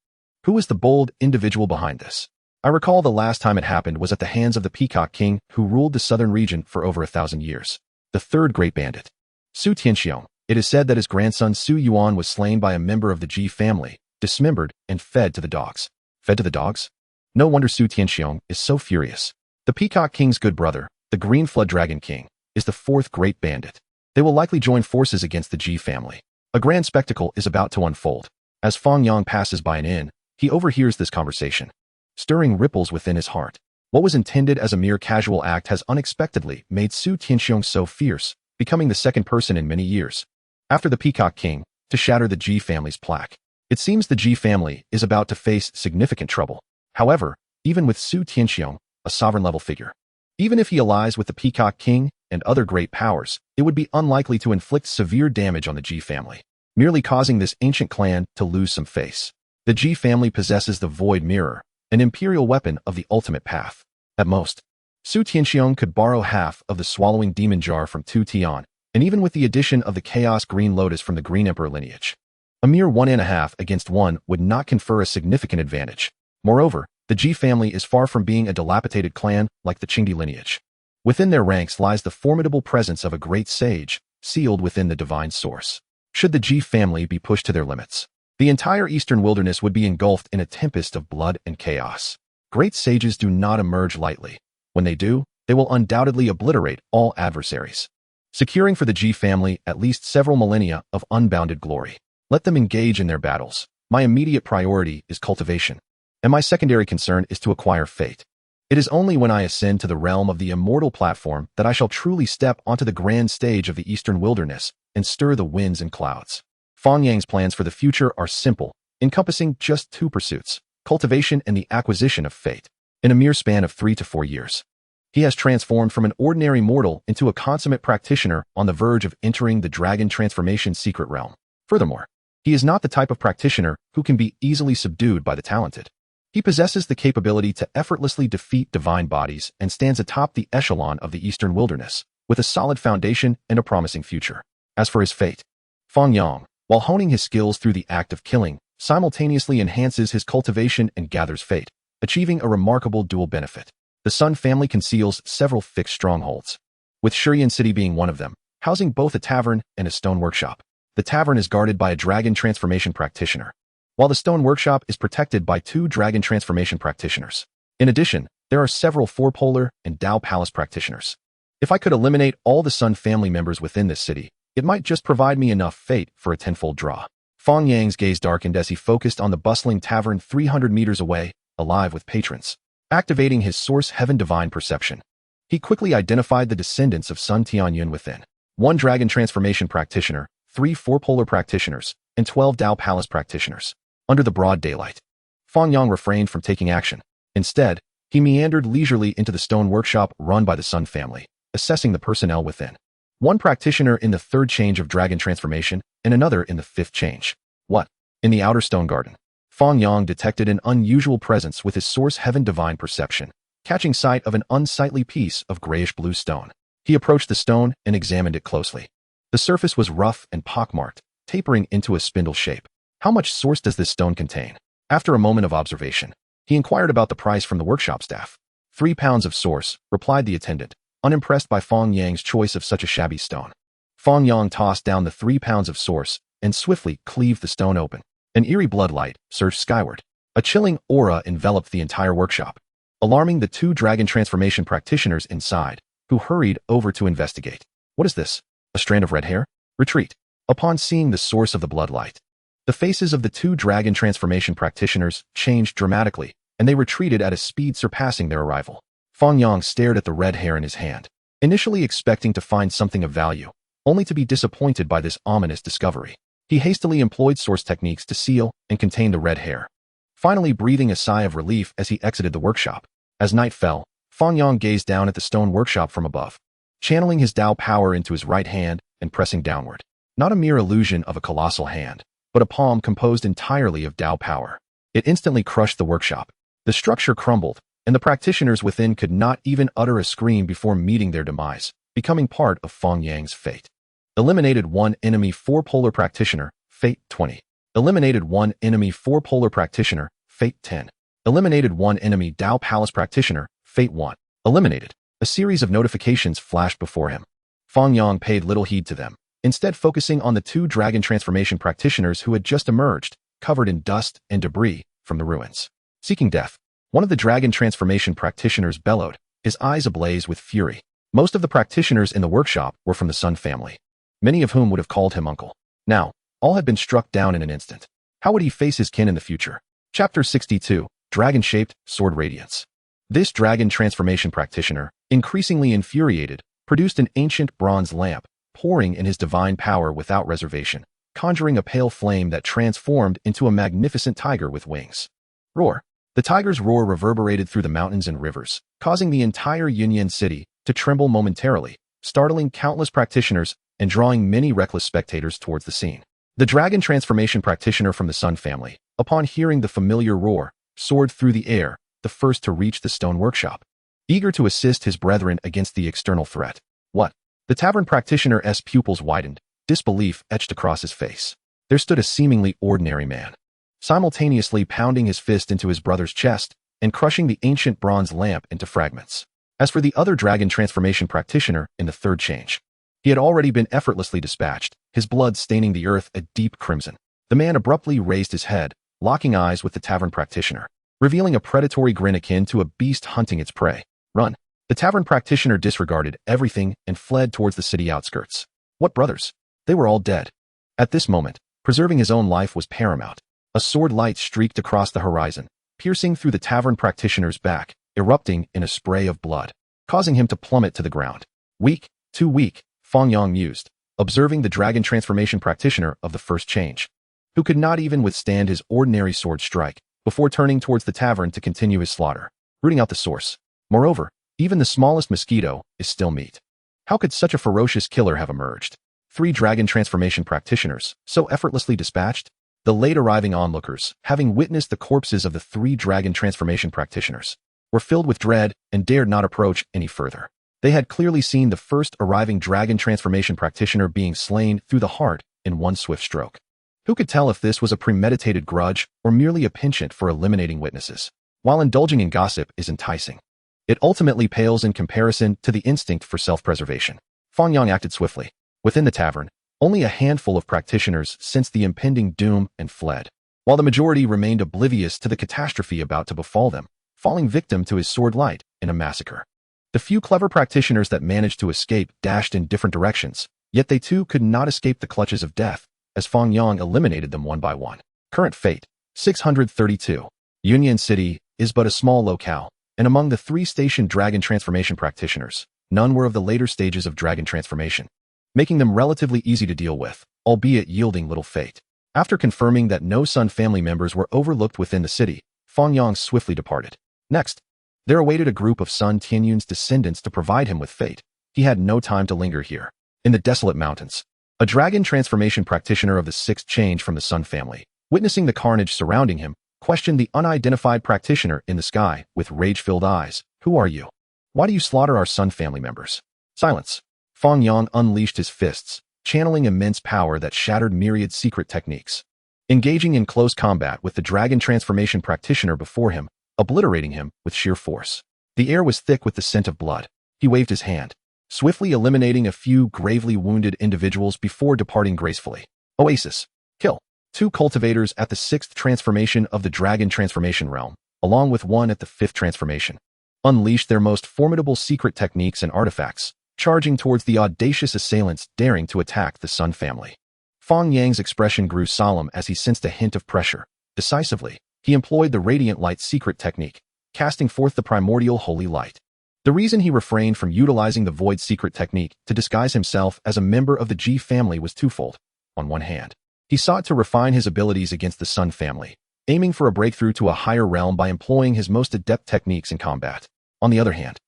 Who is the bold individual behind this? I recall the last time it happened was at the hands of the Peacock King who ruled the southern region for over 1,000 years. The 3rd great bandit, Su Tianxiong. It is said that his grandson Su Yuan was slain by a member of the Ji family, dismembered, and fed to the dogs. Fed to the dogs? No wonder Su Tianxiong is so furious. The Peacock King's good brother, the Green Flood Dragon King, is the 4th great bandit. They will likely join forces against the Ji family. A grand spectacle is about to unfold. As Fang Yang passes by an inn, he overhears this conversation, stirring ripples within his heart. What was intended as a mere casual act has unexpectedly made Su Tianxiong so fierce, becoming the 2nd person in many years, after the Peacock King, to shatter the Ji family's plaque. It seems the Ji family is about to face significant trouble. However, even with Su Tianxiong, a sovereign-level figure, even if he allies with the Peacock King and other great powers, it would be unlikely to inflict severe damage on the Ji family, merely causing this ancient clan to lose some face. The Ji family possesses the Void Mirror, an imperial weapon of the ultimate path. At most, Su Tianxiong could borrow half of the swallowing demon jar from Tu Tian, and even with the addition of the Chaos Green Lotus from the Green Emperor lineage, a mere 1.5 against 1 would not confer a significant advantage. Moreover, the Ji family is far from being a dilapidated clan like the Qingdi lineage. Within their ranks lies the formidable presence of a great sage, sealed within the divine source. Should the Ji family be pushed to their limits, the entire eastern wilderness would be engulfed in a tempest of blood and chaos. Great sages do not emerge lightly. When they do, they will undoubtedly obliterate all adversaries, securing for the Ji family at least several millennia of unbounded glory. Let them engage in their battles. My immediate priority is cultivation, and my secondary concern is to acquire fate. It is only when I ascend to the realm of the immortal platform that I shall truly step onto the grand stage of the eastern wilderness and stir the winds and clouds. Fang Yang's plans for the future are simple, encompassing just 2 pursuits: cultivation and the acquisition of fate. In a mere span of 3 to 4 years, he has transformed from an ordinary mortal into a consummate practitioner on the verge of entering the dragon transformation secret realm. Furthermore, he is not the type of practitioner who can be easily subdued by the talented. He possesses the capability to effortlessly defeat divine bodies and stands atop the echelon of the eastern wilderness, with a solid foundation and a promising future. As for his fate, Fang Yang, while honing his skills through the act of killing, simultaneously enhances his cultivation and gathers fate, achieving a remarkable dual benefit. The Sun family conceals several fixed strongholds, with Shurian City being one of them, housing both a tavern and a stone workshop. The tavern is guarded by a dragon transformation practitioner, while the stone workshop is protected by 2 dragon transformation practitioners. In addition, there are several four-polar and Dao Palace practitioners. If I could eliminate all the Sun family members within this city, it might just provide me enough fate for a tenfold draw. Fang Yang's gaze darkened as he focused on the bustling tavern 300 meters away, alive with patrons. Activating his source heaven divine perception, he quickly identified the descendants of Sun Tianyun within. 1 dragon transformation practitioner, 3 four-polar practitioners, and 12 Dao Palace practitioners. Under the broad daylight, Fang Yang refrained from taking action. Instead, he meandered leisurely into the stone workshop run by the Sun family, assessing the personnel within. 1 practitioner in the 3rd change of dragon transformation, and another in the 5th change. What? In the outer stone garden, Fang Yang detected an unusual presence with his source heaven divine perception, catching sight of an unsightly piece of grayish-blue stone. He approached the stone and examined it closely. The surface was rough and pockmarked, tapering into a spindle shape. How much source does this stone contain? After a moment of observation, he inquired about the price from the workshop staff. 3 pounds of source, replied the attendant, unimpressed by Fang Yang's choice of such a shabby stone. Fang Yang tossed down the 3 pounds of source and swiftly cleaved the stone open. An eerie bloodlight surged skyward. A chilling aura enveloped the entire workshop, alarming the 2 dragon transformation practitioners inside, who hurried over to investigate. What is this? A strand of red hair? Retreat. Upon seeing the source of the bloodlight, the faces of the 2 dragon transformation practitioners changed dramatically, and they retreated at a speed surpassing their arrival. Fang Yang stared at the red hair in his hand, initially expecting to find something of value, only to be disappointed by this ominous discovery. He hastily employed source techniques to seal and contain the red hair, finally breathing a sigh of relief as he exited the workshop. As night fell, Fang Yang gazed down at the stone workshop from above, channeling his Dao power into his right hand and pressing downward. Not a mere illusion of a colossal hand, but a palm composed entirely of Dao power. It instantly crushed the workshop. The structure crumbled, and the practitioners within could not even utter a scream before meeting their demise, becoming part of Fang Yang's fate. Eliminated 1 enemy four-polar practitioner, fate 20. Eliminated 1 enemy four-polar practitioner, fate 10. Eliminated 1 enemy Dao Palace practitioner, fate 1. Eliminated. A series of notifications flashed before him. Fang Yang paid little heed to them, instead focusing on the 2 dragon transformation practitioners who had just emerged, covered in dust and debris, from the ruins. Seeking death, one of the dragon transformation practitioners bellowed, his eyes ablaze with fury. Most of the practitioners in the workshop were from the Sun family, many of whom would have called him uncle. Now, all had been struck down in an instant. How would he face his kin in the future? Chapter 62, Dragon-Shaped Sword Radiance. This dragon transformation practitioner, increasingly infuriated, produced an ancient bronze lamp, pouring in his divine power without reservation, conjuring a pale flame that transformed into a magnificent tiger with wings. Roar. The tiger's roar reverberated through the mountains and rivers, causing the entire Yunyan city to tremble momentarily, startling countless practitioners and drawing many reckless spectators towards the scene. The dragon transformation practitioner from the Sun family, upon hearing the familiar roar, soared through the air, the first to reach the stone workshop, eager to assist his brethren against the external threat. What? The tavern practitioner's pupils widened, disbelief etched across his face. There stood a seemingly ordinary man, simultaneously pounding his fist into his brother's chest and crushing the ancient bronze lamp into fragments. As for the other dragon transformation practitioner in the third change, he had already been effortlessly dispatched, his blood staining the earth a deep crimson. The man abruptly raised his head, locking eyes with the tavern practitioner, revealing a predatory grin akin to a beast hunting its prey. Run! The tavern practitioner disregarded everything and fled towards the city outskirts. What brothers? They were all dead. At this moment, preserving his own life was paramount. A sword light streaked across the horizon, piercing through the tavern practitioner's back, erupting in a spray of blood, causing him to plummet to the ground. Weak, too weak, Fang Yang mused, observing the dragon transformation practitioner of the first change, who could not even withstand his ordinary sword strike, before turning towards the tavern to continue his slaughter, rooting out the source. Moreover, even the smallest mosquito is still meat. How could such a ferocious killer have emerged? 3 dragon transformation practitioners, so effortlessly dispatched? The late-arriving onlookers, having witnessed the corpses of the 3 dragon transformation practitioners, were filled with dread and dared not approach any further. They had clearly seen the first arriving dragon transformation practitioner being slain through the heart in one swift stroke. Who could tell if this was a premeditated grudge or merely a penchant for eliminating witnesses? While indulging in gossip is enticing, it ultimately pales in comparison to the instinct for self-preservation. Fang Yang acted swiftly. Within the tavern, only a handful of practitioners sensed the impending doom and fled, while the majority remained oblivious to the catastrophe about to befall them, falling victim to his sword light in a massacre. The few clever practitioners that managed to escape dashed in different directions, yet they too could not escape the clutches of death, as Fang Yang eliminated them one by one. Current fate, 632. Union City is but a small locale, and among the 3-station dragon transformation practitioners, none were of the later stages of dragon transformation, making them relatively easy to deal with, albeit yielding little fate. After confirming that no Sun family members were overlooked within the city, Fang Yang swiftly departed. Next, there awaited a group of Sun Tianyun's descendants to provide him with fate. He had no time to linger here. In the desolate mountains, a dragon transformation practitioner of the 6th change from the Sun family, witnessing the carnage surrounding him, questioned the unidentified practitioner in the sky with rage-filled eyes. Who are you? Why do you slaughter our Sun family members? Silence. Fang Yang unleashed his fists, channeling immense power that shattered myriad secret techniques. Engaging in close combat with the dragon transformation practitioner before him, obliterating him with sheer force. The air was thick with the scent of blood. He waved his hand, swiftly eliminating a few gravely wounded individuals before departing gracefully. Oasis. Kill. 2 cultivators at the 6th transformation of the dragon transformation realm, along with 1 at the 5th transformation, unleashed their most formidable secret techniques and artifacts, charging towards the audacious assailants daring to attack the Sun family. Fang Yang's expression grew solemn as he sensed a hint of pressure. Decisively, he employed the Radiant Light secret technique, casting forth the primordial holy light. The reason he refrained from utilizing the Void secret technique to disguise himself as a member of the Ji family was twofold. On one hand, he sought to refine his abilities against the Sun family, aiming for a breakthrough to a higher realm by employing his most adept techniques in combat. On the other hand,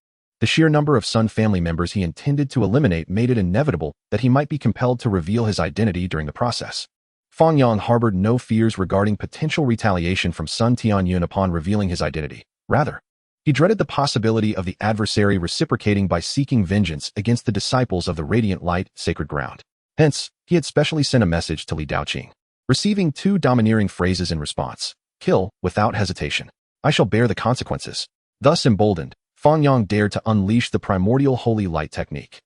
the sheer number of Sun family members he intended to eliminate made it inevitable that he might be compelled to reveal his identity during the process. Fang Yang harbored no fears regarding potential retaliation from Sun Tianyun upon revealing his identity. Rather, he dreaded the possibility of the adversary reciprocating by seeking vengeance against the disciples of the Radiant Light sacred ground. Hence, he had specially sent a message to Li Daoqing, receiving 2 domineering phrases in response. Kill, without hesitation. I shall bear the consequences. Thus emboldened, Fang Yang dared to unleash the primordial holy light technique.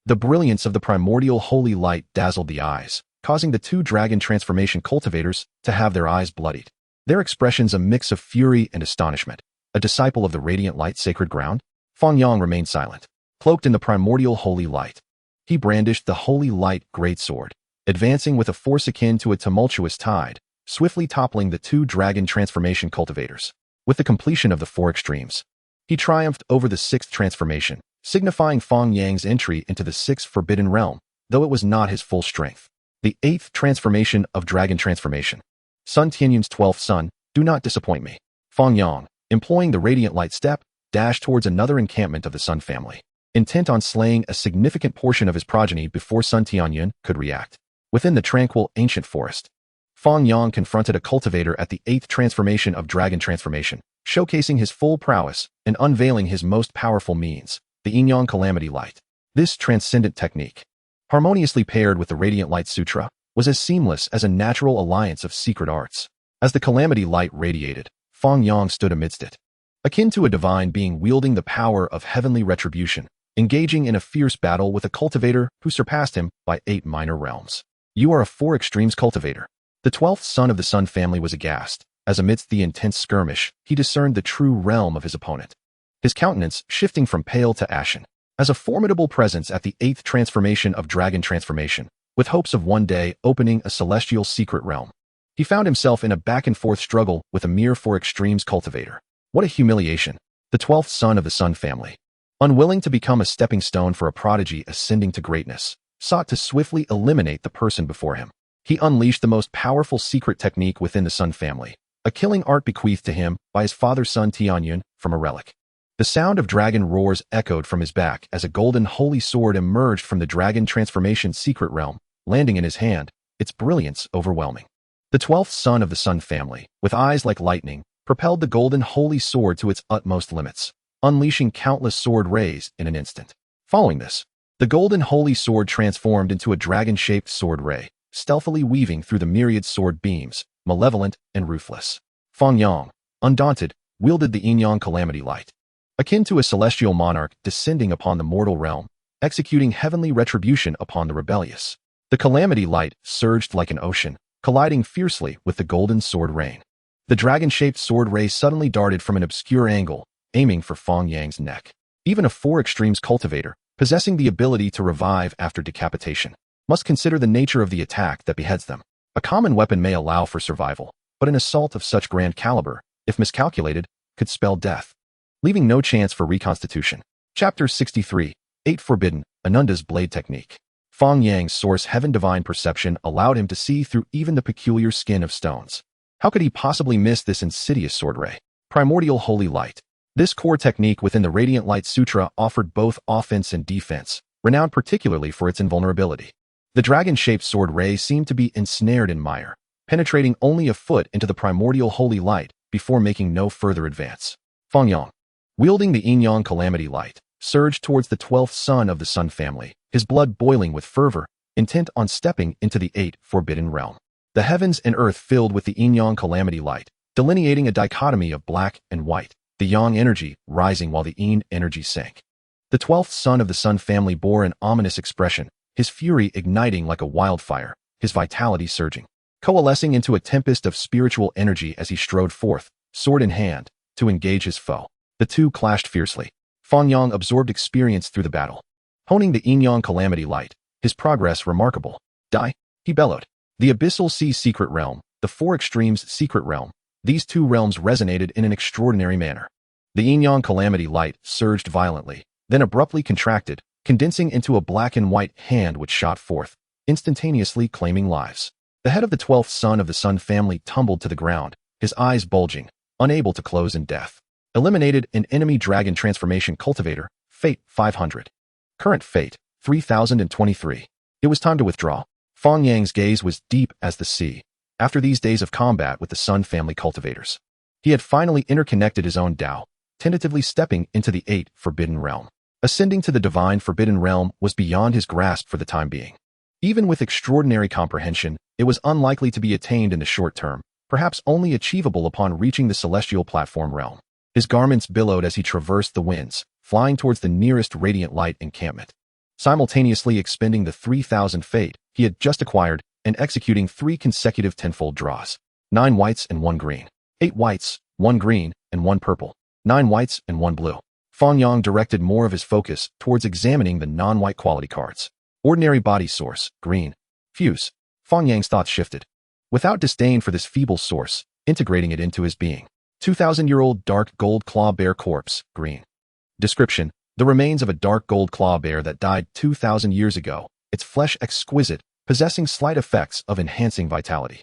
The brilliance of the primordial holy light dazzled the eyes, causing the 2 dragon transformation cultivators to have their eyes bloodied. Their expressions a mix of fury and astonishment. A disciple of the Radiant Light sacred ground? Fang Yang remained silent, cloaked in the primordial holy light. He brandished the holy light greatsword, advancing with a force akin to a tumultuous tide, swiftly toppling the 2 dragon transformation cultivators. With the completion of the 4 extremes, he triumphed over the 6th transformation, signifying Fang Yang's entry into the 6th forbidden realm, though it was not his full strength. The 8th transformation of dragon transformation. Sun Tianyun's 12th son, do not disappoint me. Fang Yang, employing the Radiant Light step, dashed towards another encampment of the Sun family, intent on slaying a significant portion of his progeny before Sun Tianyun could react. Within the tranquil ancient forest, Fang Yang confronted a cultivator at the 8th transformation of Dragon Transformation, showcasing his full prowess and unveiling his most powerful means, the Yin-Yang Calamity Light. This transcendent technique, harmoniously paired with the Radiant Light Sutra, was as seamless as a natural alliance of secret arts. As the Calamity Light radiated, Fang Yang stood amidst it, akin to a divine being wielding the power of heavenly retribution, engaging in a fierce battle with a cultivator who surpassed him by 8 minor realms. You are a 4 extremes cultivator. The 12th son of the Sun family was aghast, as amidst the intense skirmish, he discerned the true realm of his opponent. His countenance shifting from pale to ashen, as a formidable presence at the 8th transformation of Dragon Transformation, with hopes of one day opening a celestial secret realm. He found himself in a back-and-forth struggle with a mere 4 extremes cultivator. What a humiliation. The 12th son of the Sun family, unwilling to become a stepping stone for a prodigy ascending to greatness, sought to swiftly eliminate the person before him. He unleashed the most powerful secret technique within the Sun family, a killing art bequeathed to him by his father's son Tianyun from a relic. The sound of dragon roars echoed from his back as a golden holy sword emerged from the Dragon Transformation secret realm, landing in his hand, its brilliance overwhelming. The 12th son of the Sun family, with eyes like lightning, propelled the golden holy sword to its utmost limits, unleashing countless sword rays in an instant. Following this, the golden holy sword transformed into a dragon-shaped sword ray, stealthily weaving through the myriad sword beams, malevolent and ruthless. Fang Yang, undaunted, wielded the Yin-Yang Calamity Light, akin to a celestial monarch descending upon the mortal realm, executing heavenly retribution upon the rebellious. The Calamity Light surged like an ocean, colliding fiercely with the golden sword rain. The dragon-shaped sword ray suddenly darted from an obscure angle, aiming for Fang Yang's neck. Even a 4 extremes cultivator, possessing the ability to revive after decapitation, must consider the nature of the attack that beheads them. A common weapon may allow for survival, but an assault of such grand caliber, if miscalculated, could spell death, leaving no chance for reconstitution. Chapter 63, 8 Forbidden, Ananda's Blade Technique. Fang Yang's source heaven divine perception allowed him to see through even the peculiar skin of stones. How could he possibly miss this insidious sword ray? Primordial Holy Light. This core technique within the Radiant Light Sutra offered both offense and defense, renowned particularly for its invulnerability. The dragon-shaped sword ray seemed to be ensnared in mire, penetrating only a foot into the primordial holy light before making no further advance. Fang Yang, wielding the Yin-Yang Calamity Light, surged towards the 12th son of the Sun family, his blood boiling with fervor, intent on stepping into the 8th forbidden realm. The heavens and earth filled with the Yin-Yang Calamity Light, delineating a dichotomy of black and white, the Yang energy rising while the Yin energy sank. The 12th son of the Sun family bore an ominous expression, his fury igniting like a wildfire, his vitality surging, coalescing into a tempest of spiritual energy as he strode forth, sword in hand, to engage his foe. The two clashed fiercely. Fang Yang absorbed experience through the battle, honing the Yin-Yang Calamity Light, his progress remarkable. Die, he bellowed. The Abyssal Sea Secret Realm, the 4 Extremes Secret Realm, these two realms resonated in an extraordinary manner. The Yin-Yang Calamity Light surged violently, then abruptly contracted, condensing into a black and white hand which shot forth, instantaneously claiming lives. The head of the 12th son of the Sun family tumbled to the ground, his eyes bulging, unable to close in death. Eliminated an enemy Dragon Transformation cultivator, Fate 500. Current Fate 3023. It was time to withdraw. Fang Yang's gaze was deep as the sea. After these days of combat with the Sun family cultivators, he had finally interconnected his own Tao, tentatively stepping into the 8th forbidden realm. Ascending to the divine forbidden realm was beyond his grasp for the time being. Even with extraordinary comprehension, it was unlikely to be attained in the short term, perhaps only achievable upon reaching the celestial platform realm. His garments billowed as he traversed the winds, flying towards the nearest radiant light encampment, simultaneously expending the 3,000 fate he had just acquired and executing 3 consecutive tenfold draws. 9 whites and 1 green. 8 whites, 1 green, and 1 purple. 9 whites and 1 blue. Fang Yang directed more of his focus towards examining the non-white quality cards. Ordinary body source, green. Fuse. Fang Yang's thoughts shifted, without disdain for this feeble source, integrating it into his being. 2,000-year-old dark gold claw bear corpse, green. Description: the remains of a dark gold claw bear that died 2,000 years ago, its flesh exquisite, possessing slight effects of enhancing vitality.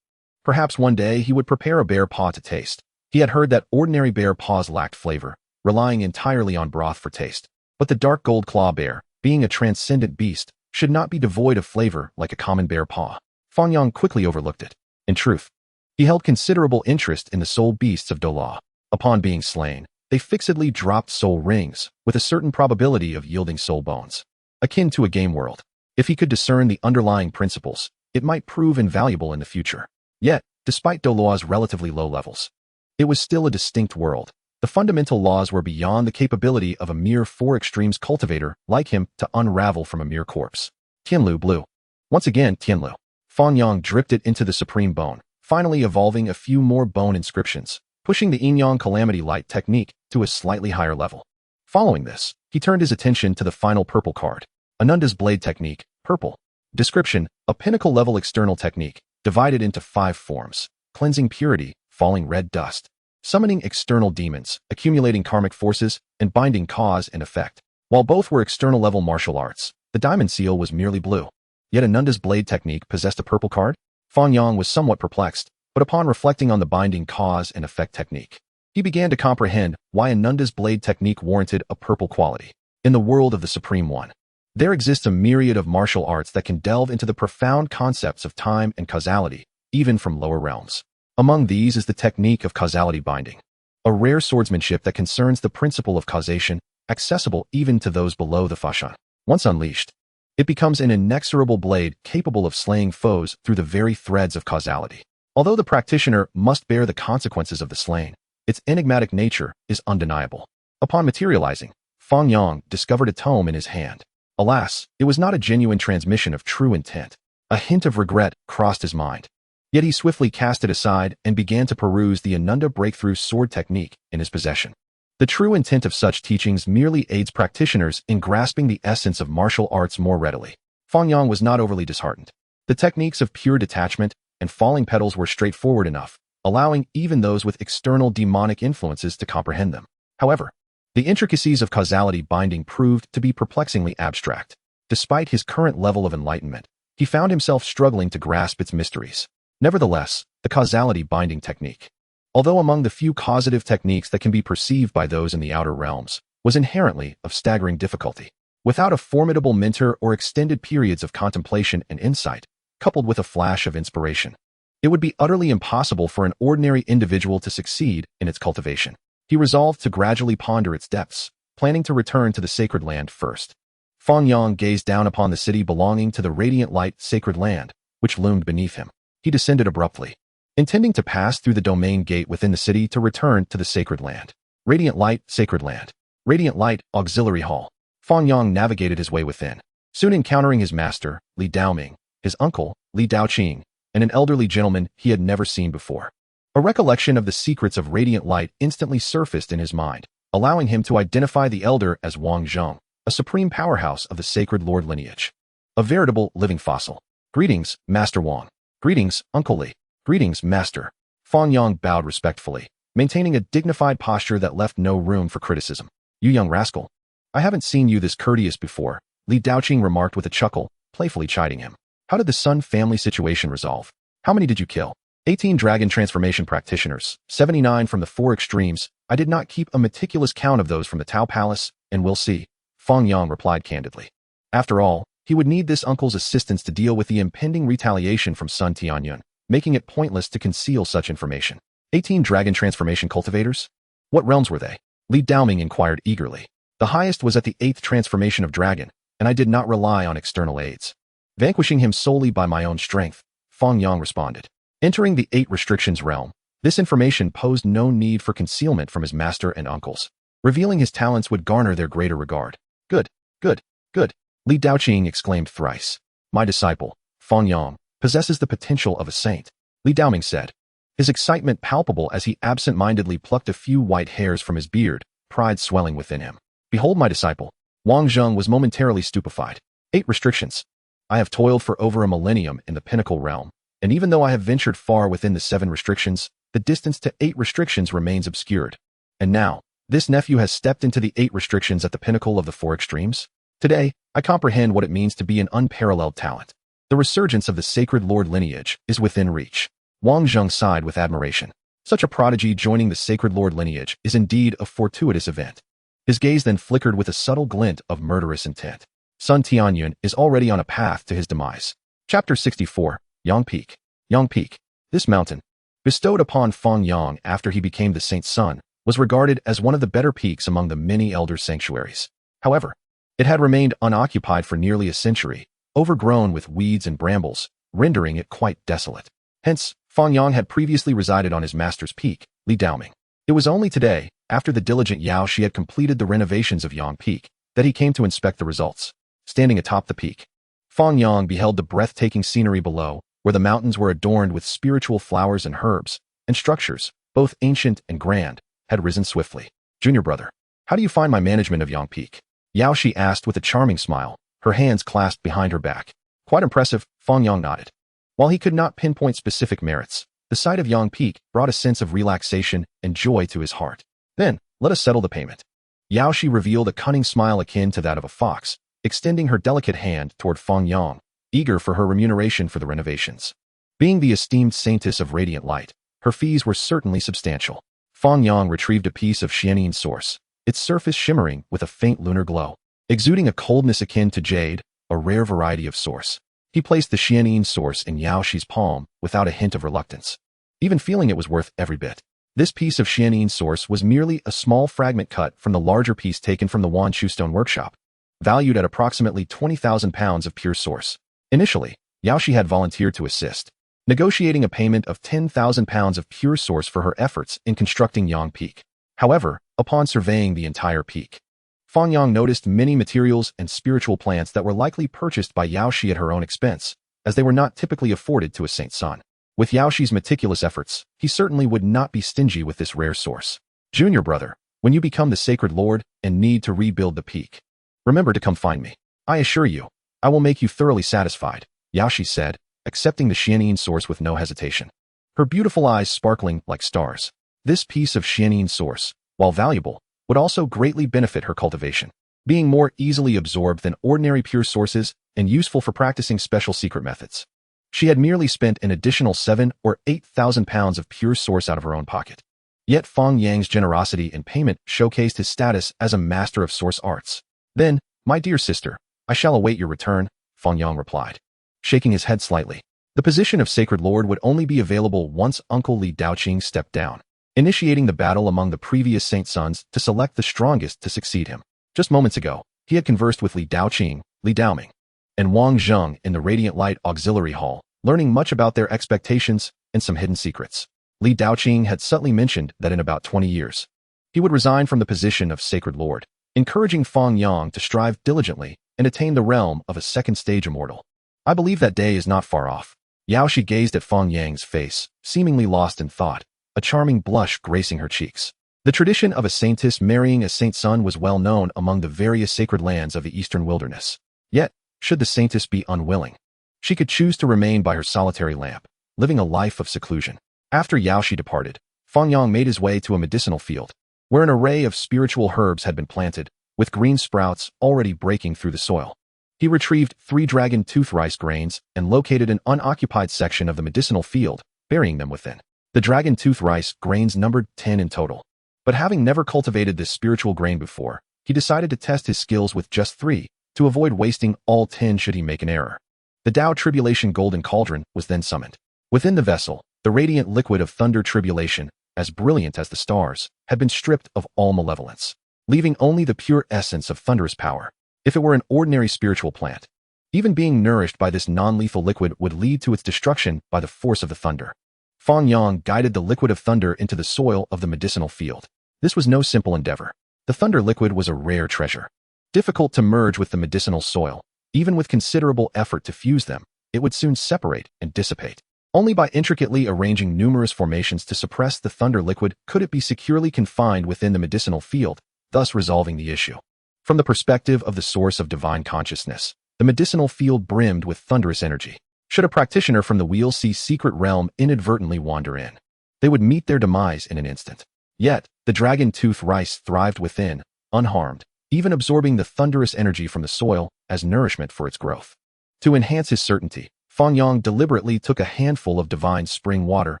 Perhaps one day he would prepare a bear paw to taste. He had heard that ordinary bear paws lacked flavor, relying entirely on broth for taste. But the dark gold claw bear, being a transcendent beast, should not be devoid of flavor like a common bear paw. Fang Yang quickly overlooked it. In truth, he held considerable interest in the soul beasts of Dola. Upon being slain, they fixedly dropped soul rings, with a certain probability of yielding soul bones. Akin to a game world. If he could discern the underlying principles, it might prove invaluable in the future. Yet, despite Dola's relatively low levels, it was still a distinct world. The fundamental laws were beyond the capability of a mere four extremes cultivator like him to unravel from a mere corpse. Tianlu blew. Once again, Tianlu. Fang Yang dripped it into the supreme bone, finally evolving a few more bone inscriptions, pushing the yin-yang calamity light technique to a slightly higher level. Following this, he turned his attention to the final purple card. Ananda's blade technique, purple. Description, a pinnacle-level external technique, divided into 5 forms: cleansing purity, falling red dust, summoning external demons, accumulating karmic forces, and binding cause and effect. While both were external-level martial arts, the diamond seal was merely blue. Yet Ananda's blade technique possessed a purple card? Fang Yang was somewhat perplexed, but upon reflecting on the binding cause and effect technique, he began to comprehend why Ananda's blade technique warranted a purple quality. In the world of the Supreme One, there exists a myriad of martial arts that can delve into the profound concepts of time and causality, even from lower realms. Among these is the technique of causality binding, a rare swordsmanship that concerns the principle of causation, accessible even to those below the Fashan. Once unleashed, it becomes an inexorable blade capable of slaying foes through the very threads of causality. Although the practitioner must bear the consequences of the slain, its enigmatic nature is undeniable. Upon materializing, Fang Yang discovered a tome in his hand. Alas, it was not a genuine transmission of true intent. A hint of regret crossed his mind. Yet he swiftly cast it aside and began to peruse the Ananda breakthrough sword technique in his possession. The true intent of such teachings merely aids practitioners in grasping the essence of martial arts more readily. Fang Yang was not overly disheartened. The techniques of pure detachment and falling petals were straightforward enough, allowing even those with external demonic influences to comprehend them. However, the intricacies of causality binding proved to be perplexingly abstract. Despite his current level of enlightenment, he found himself struggling to grasp its mysteries. Nevertheless, the causality binding technique, although among the few causative techniques that can be perceived by those in the outer realms, was inherently of staggering difficulty. Without a formidable mentor or extended periods of contemplation and insight, coupled with a flash of inspiration, it would be utterly impossible for an ordinary individual to succeed in its cultivation. He resolved to gradually ponder its depths, planning to return to the sacred land first. Fang Yang gazed down upon the city belonging to the radiant light sacred land, which loomed beneath him. He descended abruptly, intending to pass through the domain gate within the city to return to the sacred land. Radiant light, sacred land. Radiant light, auxiliary hall. Fang Yang navigated his way within, soon encountering his master, Li Daoming, his uncle, Li Daoqing, and an elderly gentleman he had never seen before. A recollection of the secrets of radiant light instantly surfaced in his mind, allowing him to identify the elder as Wang Zheng, a supreme powerhouse of the sacred lord lineage. A veritable living fossil. Greetings, Master Wang. Greetings, Uncle Li. Greetings, Master. Fang Yang bowed respectfully, maintaining a dignified posture that left no room for criticism. You young rascal. I haven't seen you this courteous before, Li Daoqing remarked with a chuckle, playfully chiding him. How did the Sun family situation resolve? How many did you kill? 18 dragon transformation practitioners, 79 from the 4 extremes. I did not keep a meticulous count of those from the Tao Palace, and we'll see, Fang Yang replied candidly. After all, he would need this uncle's assistance to deal with the impending retaliation from Sun Tianyun, making it pointless to conceal such information. 18 dragon transformation cultivators? What realms were they? Li Daoming inquired eagerly. The highest was at the 8th transformation of dragon, and I did not rely on external aids. Vanquishing him solely by my own strength, Fang Yang responded. Entering the 8 restrictions realm, this information posed no need for concealment from his master and uncles. Revealing his talents would garner their greater regard. Good, good, good, Li Daoqing exclaimed thrice. My disciple, Fang Yang, possesses the potential of a saint, Li Daoming said, his excitement palpable as he absent-mindedly plucked a few white hairs from his beard, pride swelling within him. Behold my disciple. Wang Zheng was momentarily stupefied. 8 restrictions. I have toiled for over a millennium in the pinnacle realm, and even though I have ventured far within the 7 restrictions, the distance to 8 restrictions remains obscured. And now, this nephew has stepped into the 8 restrictions at the pinnacle of the 4 extremes? Today, I comprehend what it means to be an unparalleled talent. The resurgence of the sacred lord lineage is within reach. Wang Zheng sighed with admiration. Such a prodigy joining the sacred lord lineage is indeed a fortuitous event. His gaze then flickered with a subtle glint of murderous intent. Sun Tianyun is already on a path to his demise. Chapter 64, Yang Peak. Yang Peak. This mountain, bestowed upon Fang Yang after he became the saint's son, was regarded as one of the better peaks among the many elder sanctuaries. However, it had remained unoccupied for nearly a century, overgrown with weeds and brambles, rendering it quite desolate. Hence, Fang Yang had previously resided on his master's peak, Li Daoming. It was only today, after the diligent Yao Shi had completed the renovations of Yang Peak, that he came to inspect the results. Standing atop the peak, Fang Yang beheld the breathtaking scenery below, where the mountains were adorned with spiritual flowers and herbs, and structures, both ancient and grand, had risen swiftly. Junior brother, how do you find my management of Yang Peak? Yao Shi asked with a charming smile, her hands clasped behind her back. Quite impressive, Fang Yang nodded. While he could not pinpoint specific merits, the sight of Yang Peak brought a sense of relaxation and joy to his heart. Then, let us settle the payment. Yao Shi revealed a cunning smile akin to that of a fox, extending her delicate hand toward Fang Yang, eager for her remuneration for the renovations. Being the esteemed saintess of radiant light, her fees were certainly substantial. Fang Yang retrieved a piece of Xianin source, its surface shimmering with a faint lunar glow, exuding a coldness akin to jade, a rare variety of source. He placed the Xianin source in Yao Shi's palm without a hint of reluctance, even feeling it was worth every bit. This piece of Xianin source was merely a small fragment cut from the larger piece taken from the Wanshu Stone Workshop, valued at approximately 20,000 pounds of pure source. Initially, Yao Shi had volunteered to assist, negotiating a payment of 10,000 pounds of pure source for her efforts in constructing Yang Peak. However, upon surveying the entire peak, Fang Yang noticed many materials and spiritual plants that were likely purchased by Yao Shi at her own expense, as they were not typically afforded to a saint's son. With Yao Shi's meticulous efforts, he certainly would not be stingy with this rare source. Junior brother, when you become the sacred lord and need to rebuild the peak, remember to come find me. I assure you, I will make you thoroughly satisfied, Yao Shi said, accepting the Xianin source with no hesitation. Her beautiful eyes sparkling like stars. This piece of Xianin source, while valuable, would also greatly benefit her cultivation, being more easily absorbed than ordinary pure sources and useful for practicing special secret methods. She had merely spent an additional 7,000 or 8,000 pounds of pure source out of her own pocket. Yet Fang Yang's generosity in payment showcased his status as a master of source arts. Then, my dear sister, I shall await your return, Fang Yang replied, shaking his head slightly. The position of Sacred Lord would only be available once Uncle Li Daoqing stepped down, initiating the battle among the previous saint sons to select the strongest to succeed him. Just moments ago, he had conversed with Li Daoqing, Li Daoming, and Wang Zheng in the Radiant Light Auxiliary Hall, learning much about their expectations and some hidden secrets. Li Daoqing had subtly mentioned that in about 20 years, he would resign from the position of Sacred Lord, encouraging Fang Yang to strive diligently and attain the realm of a second-stage immortal. I believe that day is not far off. Yao Shi gazed at Fang Yang's face, seemingly lost in thought, a charming blush gracing her cheeks. The tradition of a saintess marrying a saint's son was well known among the various sacred lands of the eastern wilderness. Yet, should the saintess be unwilling, she could choose to remain by her solitary lamp, living a life of seclusion. After Yao Shi departed, Fang Yang made his way to a medicinal field, where an array of spiritual herbs had been planted, with green sprouts already breaking through the soil. He retrieved 3 dragon tooth rice grains and located an unoccupied section of the medicinal field, burying them within. The dragon tooth rice grains numbered 10 in total. But having never cultivated this spiritual grain before, he decided to test his skills with just 3, to avoid wasting all 10 should he make an error. The Tao Tribulation Golden Cauldron was then summoned. Within the vessel, the radiant liquid of Thunder Tribulation, as brilliant as the stars, had been stripped of all malevolence, leaving only the pure essence of thunderous power. If it were an ordinary spiritual plant, even being nourished by this non-lethal liquid would lead to its destruction by the force of the thunder. Fang Yang guided the liquid of thunder into the soil of the medicinal field. This was no simple endeavor. The thunder liquid was a rare treasure, difficult to merge with the medicinal soil. Even with considerable effort to fuse them, it would soon separate and dissipate. Only by intricately arranging numerous formations to suppress the thunder liquid could it be securely confined within the medicinal field, thus resolving the issue. From the perspective of the source of divine consciousness, the medicinal field brimmed with thunderous energy. Should a practitioner from the Wheel Sea secret realm inadvertently wander in, they would meet their demise in an instant. Yet, the dragon tooth rice thrived within, unharmed, even absorbing the thunderous energy from the soil as nourishment for its growth. To enhance his certainty, Fang Yang deliberately took a handful of divine spring water,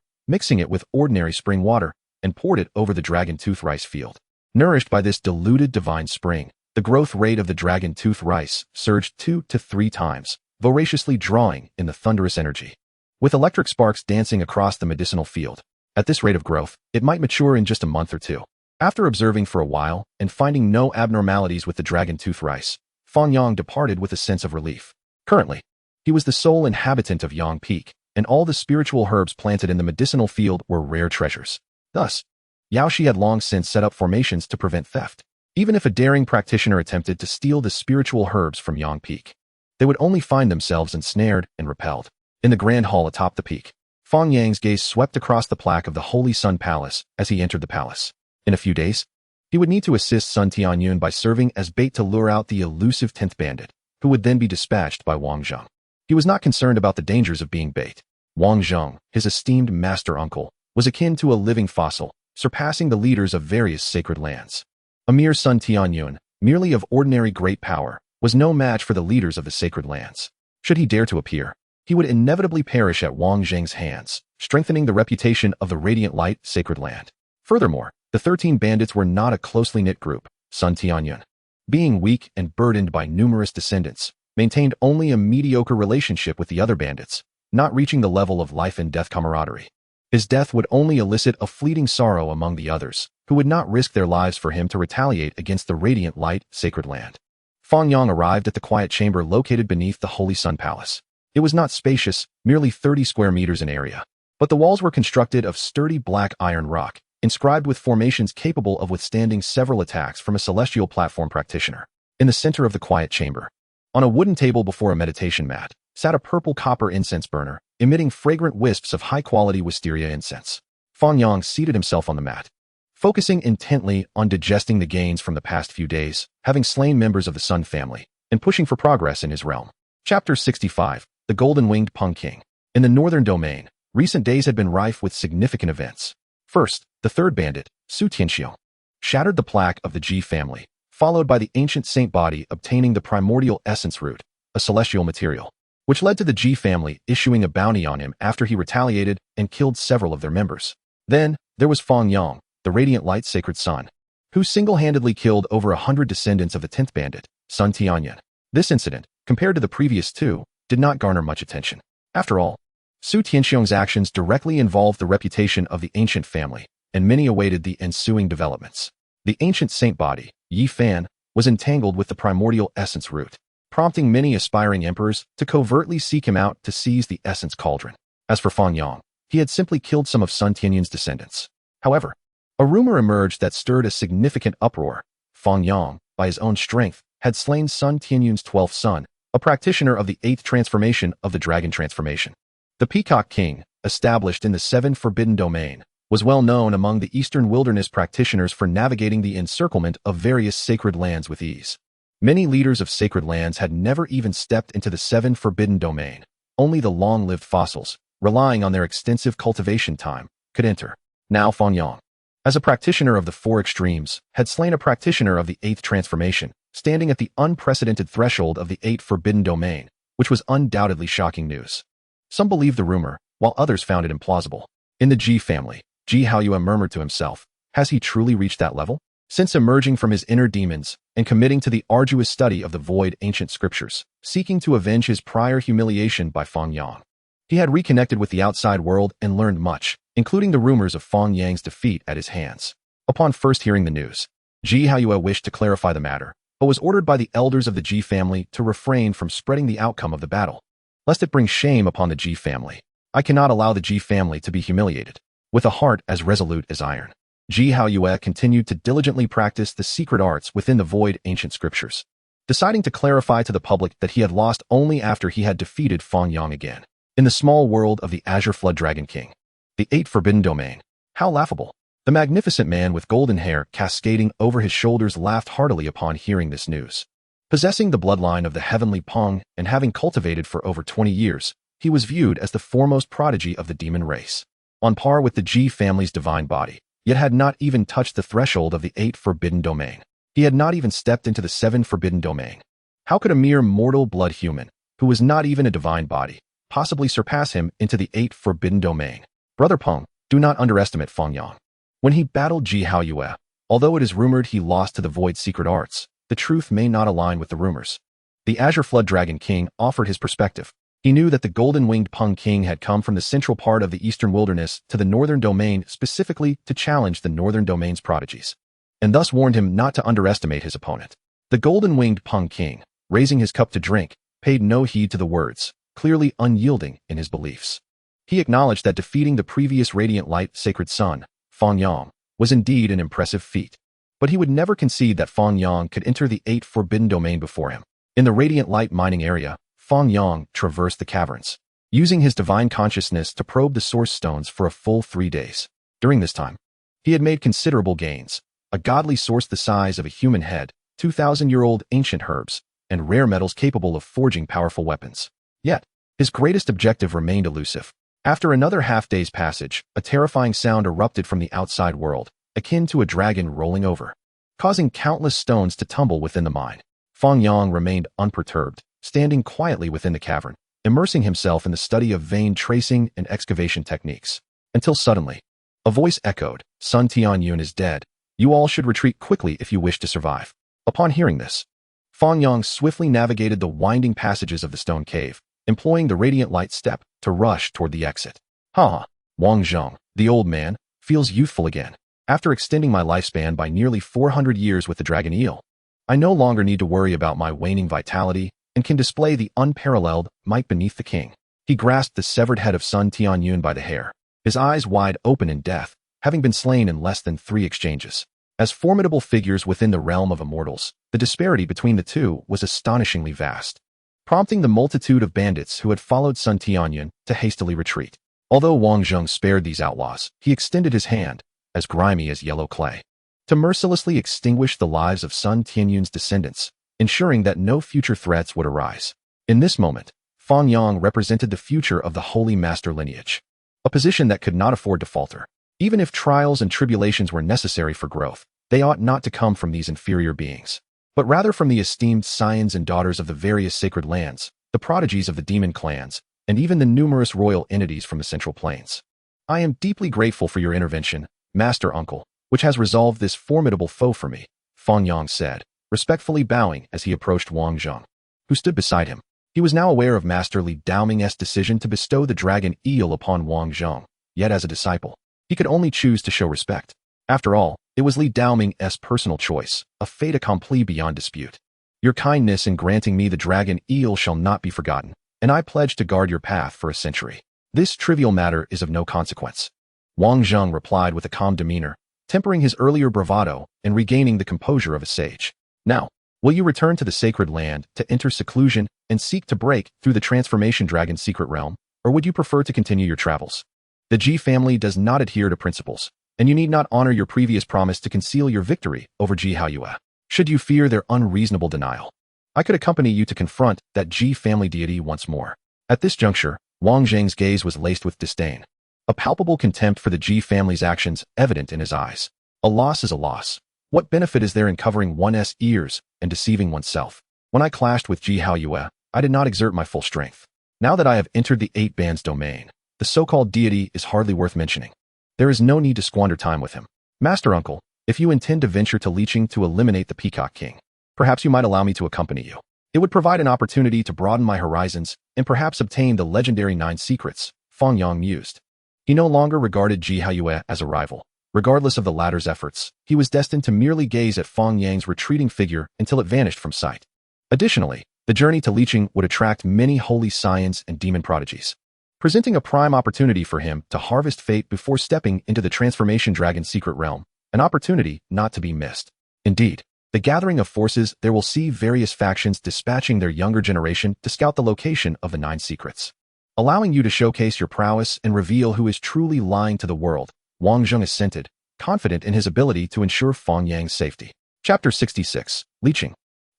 mixing it with ordinary spring water, and poured it over the dragon tooth rice field. Nourished by this diluted divine spring, the growth rate of the dragon tooth rice surged 2 to 3 times, voraciously drawing in the thunderous energy. with electric sparks dancing across the medicinal field. At this rate of growth, it might mature in just a month or two. After observing for a while and finding no abnormalities with the dragon tooth rice, Fang Yang departed with a sense of relief. Currently, he was the sole inhabitant of Yang Peak, and all the spiritual herbs planted in the medicinal field were rare treasures. Thus, Yaoshi had long since set up formations to prevent theft. Even if a daring practitioner attempted to steal the spiritual herbs from Yang Peak, they would only find themselves ensnared and repelled. In the grand hall atop the peak, Fang Yang's gaze swept across the plaque of the Holy Sun Palace as he entered the palace. In a few days, he would need to assist Sun Tianyun by serving as bait to lure out the elusive 10th bandit, who would then be dispatched by Wang Zheng. He was not concerned about the dangers of being bait. Wang Zheng, his esteemed master uncle, was akin to a living fossil, surpassing the leaders of various sacred lands. A mere Sun Tianyun, merely of ordinary great power, was no match for the leaders of the sacred lands. Should he dare to appear, he would inevitably perish at Wang Zheng's hands, strengthening the reputation of the Radiant Light sacred land. Furthermore, the 13 bandits were not a closely knit group. Sun Tianyun, being weak and burdened by numerous descendants, maintained only a mediocre relationship with the other bandits, not reaching the level of life and death camaraderie. His death would only elicit a fleeting sorrow among the others, who would not risk their lives for him to retaliate against the Radiant Light sacred land. Fang Yang arrived at the quiet chamber located beneath the Holy Sun Palace. It was not spacious, merely 30 square meters in area, but the walls were constructed of sturdy black iron rock, inscribed with formations capable of withstanding several attacks from a celestial platform practitioner. In the center of the quiet chamber, on a wooden table before a meditation mat, sat a purple copper incense burner, emitting fragrant wisps of high-quality wisteria incense. Fang Yang seated himself on the mat, focusing intently on digesting the gains from the past few days, having slain members of the Sun family, and pushing for progress in his realm. Chapter 65. The Golden-Winged Peng King. In the northern domain, recent days had been rife with significant events. First, the third bandit, Su Tianxiong, shattered the plaque of the Ji family, followed by the ancient saint body obtaining the primordial essence root, a celestial material, which led to the Ji family issuing a bounty on him after he retaliated and killed several of their members. Then, there was Fang Yang, the Radiant Light sacred son, who single-handedly killed over 100 descendants of the 10th bandit, Sun Tianyun. This incident, compared to the previous two, did not garner much attention. After all, Su Tianxiong's actions directly involved the reputation of the ancient family, and many awaited the ensuing developments. The ancient saint body, Yi Fan, was entangled with the primordial essence root, prompting many aspiring emperors to covertly seek him out to seize the essence cauldron. As for Fang Yang, he had simply killed some of Sun Tianyun's descendants. However, a rumor emerged that stirred a significant uproar. Fang Yang, by his own strength, had slain Sun Tianyun's 12th son, a practitioner of the 8th transformation of the Dragon Transformation. The Peacock King, established in the 7th Forbidden Domain, was well known among the Eastern Wilderness practitioners for navigating the encirclement of various sacred lands with ease. Many leaders of sacred lands had never even stepped into the 7th Forbidden Domain. Only the long-lived fossils, relying on their extensive cultivation time, could enter. Now Fang Yang, as a practitioner of the 4 extremes, had slain a practitioner of the 8th transformation, standing at the unprecedented threshold of the 8th Forbidden Domain, which was undoubtedly shocking news. Some believed the rumor, while others found it implausible. In the Ji family, Ji Haoyue murmured to himself, has he truly reached that level? Since emerging from his inner demons and committing to the arduous study of the void ancient scriptures, seeking to avenge his prior humiliation by Fang Yang, he had reconnected with the outside world and learned much, including the rumors of Fang Yang's defeat at his hands. Upon first hearing the news, Ji Haoyue wished to clarify the matter, but was ordered by the elders of the Ji family to refrain from spreading the outcome of the battle, lest it bring shame upon the Ji family. I cannot allow the Ji family to be humiliated. With a heart as resolute as iron, Ji Haoyue continued to diligently practice the secret arts within the void ancient scriptures, deciding to clarify to the public that he had lost only after he had defeated Fang Yang again. In the small world of the Azure Flood Dragon King, the 8th Forbidden Domain. How laughable. The magnificent man with golden hair cascading over his shoulders laughed heartily upon hearing this news. Possessing the bloodline of the heavenly Peng and having cultivated for over 20 years, he was viewed as the foremost prodigy of the demon race, on par with the Ji family's divine body, yet had not even touched the threshold of the 8th Forbidden Domain. He had not even stepped into the 7th Forbidden Domain. How could a mere mortal blood human, who was not even a divine body, possibly surpass him into the 8th Forbidden Domain? Brother Peng, do not underestimate Fang Yang. When he battled Ji Haoyue, although it is rumored he lost to the void secret arts, the truth may not align with the rumors. The Azure Flood Dragon King offered his perspective. He knew that the golden-winged Peng King had come from the central part of the eastern wilderness to the northern domain specifically to challenge the northern domain's prodigies, and thus warned him not to underestimate his opponent. The golden-winged Peng King, raising his cup to drink, paid no heed to the words, clearly unyielding in his beliefs. He acknowledged that defeating the previous radiant light sacred son, Fang Yang, was indeed an impressive feat, but he would never concede that Fang Yang could enter the 8th forbidden domain before him. In the radiant light mining area, Fang Yang traversed the caverns, using his divine consciousness to probe the source stones for a full 3 days. During this time, he had made considerable gains, a godly source the size of a human head, 2,000-year-old ancient herbs, and rare metals capable of forging powerful weapons. Yet, his greatest objective remained elusive. After another half-day's passage, a terrifying sound erupted from the outside world, akin to a dragon rolling over, causing countless stones to tumble within the mine. Fang Yang remained unperturbed, standing quietly within the cavern, immersing himself in the study of vein tracing and excavation techniques, until suddenly, a voice echoed, "Sun Tianyun is dead. You all should retreat quickly if you wish to survive." Upon hearing this, Fang Yang swiftly navigated the winding passages of the stone cave, employing the radiant light step to rush toward the exit. Wang Zheng, the old man, feels youthful again. After extending my lifespan by nearly 400 years with the dragon eel, I no longer need to worry about my waning vitality and can display the unparalleled might beneath the king. He grasped the severed head of Sun Tianyun by the hair, his eyes wide open in death, having been slain in less than 3 exchanges. As formidable figures within the realm of immortals, the disparity between the two was astonishingly vast, prompting the multitude of bandits who had followed Sun Tianyun to hastily retreat. Although Wang Zheng spared these outlaws, he extended his hand, as grimy as yellow clay, to mercilessly extinguish the lives of Sun Tianyun's descendants, ensuring that no future threats would arise. In this moment, Fang Yang represented the future of the Holy Master lineage, a position that could not afford to falter. Even if trials and tribulations were necessary for growth, they ought not to come from these inferior beings, but rather from the esteemed scions and daughters of the various sacred lands, the prodigies of the demon clans, and even the numerous royal entities from the Central Plains. I am deeply grateful for your intervention, Master Uncle, which has resolved this formidable foe for me, Fang Yang said, respectfully bowing as he approached Wang Zheng, who stood beside him. He was now aware of Master Li Daoming's decision to bestow the dragon eel upon Wang Zheng, yet as a disciple, he could only choose to show respect. After all, it was Li Daoming's personal choice, a fait accompli beyond dispute. Your kindness in granting me the dragon eel shall not be forgotten, and I pledge to guard your path for a century. This trivial matter is of no consequence. Wang Zheng replied with a calm demeanor, tempering his earlier bravado and regaining the composure of a sage. Now, will you return to the sacred land to enter seclusion and seek to break through the transformation dragon's secret realm, or would you prefer to continue your travels? The Ji family does not adhere to principles, and you need not honor your previous promise to conceal your victory over Ji Haoyue, should you fear their unreasonable denial. I could accompany you to confront that Ji family deity once more. At this juncture, Wang Zheng's gaze was laced with disdain, a palpable contempt for the Ji family's actions evident in his eyes. A loss is a loss. What benefit is there in covering one's ears and deceiving oneself? When I clashed with Ji Haoyue, I did not exert my full strength. Now that I have entered the 8 bands domain, the so-called deity is hardly worth mentioning. There is no need to squander time with him. Master Uncle, if you intend to venture to Liqing to eliminate the Peacock King, perhaps you might allow me to accompany you. It would provide an opportunity to broaden my horizons and perhaps obtain the legendary 9 secrets, Fang Yang mused. He no longer regarded Ji Haoyue as a rival. Regardless of the latter's efforts, he was destined to merely gaze at Fang Yang's retreating figure until it vanished from sight. Additionally, the journey to Liqing would attract many holy scions and demon prodigies, presenting a prime opportunity for him to harvest fate before stepping into the transformation dragon's secret realm, an opportunity not to be missed. Indeed, the gathering of forces there will see various factions dispatching their younger generation to scout the location of the 9 secrets, allowing you to showcase your prowess and reveal who is truly lying to the world. Wang Zheng assented, confident in his ability to ensure Fang Yang's safety. Chapter 66. Liqing.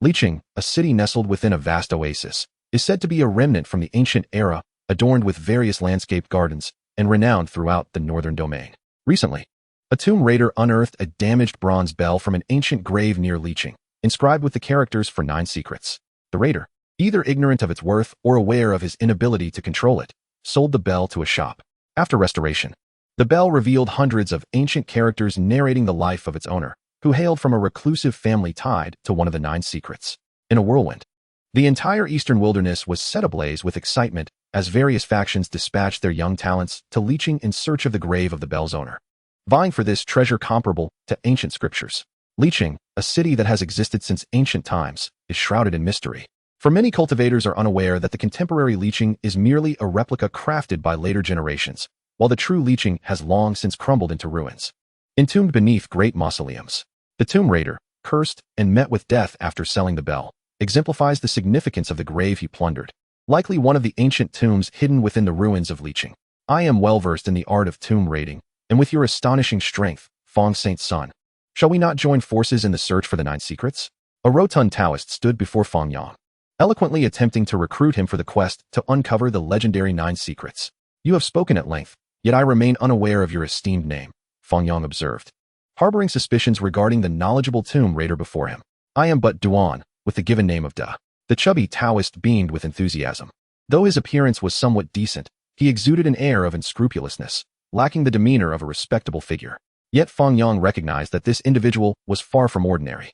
Liqing, a city nestled within a vast oasis, is said to be a remnant from the ancient era, adorned with various landscaped gardens, and renowned throughout the northern domain. Recently, a tomb raider unearthed a damaged bronze bell from an ancient grave near Liqing, inscribed with the characters for 9 secrets. The raider, either ignorant of its worth or aware of his inability to control it, sold the bell to a shop. After restoration, the bell revealed hundreds of ancient characters narrating the life of its owner, who hailed from a reclusive family tied to one of the 9 secrets. In a whirlwind, The entire eastern wilderness was set ablaze with excitement as various factions dispatched their young talents to leeching in search of the grave of the bell's owner, vying for this treasure comparable to ancient scriptures. Leeching, a city that has existed since ancient times, is shrouded in mystery. For many cultivators are unaware that the contemporary leeching is merely a replica crafted by later generations, while the true leeching has long since crumbled into ruins. Entombed beneath great mausoleums, the tomb raider, cursed and met with death after selling the bell, exemplifies the significance of the grave he plundered, likely one of the ancient tombs hidden within the ruins of leeching. I am well versed in the art of tomb raiding, and with your astonishing strength, Fang Saint's son, shall we not join forces in the search for the 9 secrets? A rotund Taoist stood before Fang Yang, eloquently attempting to recruit him for the quest to uncover the legendary 9 secrets. You have spoken at length, yet I remain unaware of your esteemed name, Fang Yang observed, harboring suspicions regarding the knowledgeable tomb raider before him. I am but Duan, with the given name of Da. The chubby Taoist beamed with enthusiasm. Though his appearance was somewhat decent, he exuded an air of unscrupulousness, lacking the demeanor of a respectable figure. Yet Fang Yang recognized that this individual was far from ordinary.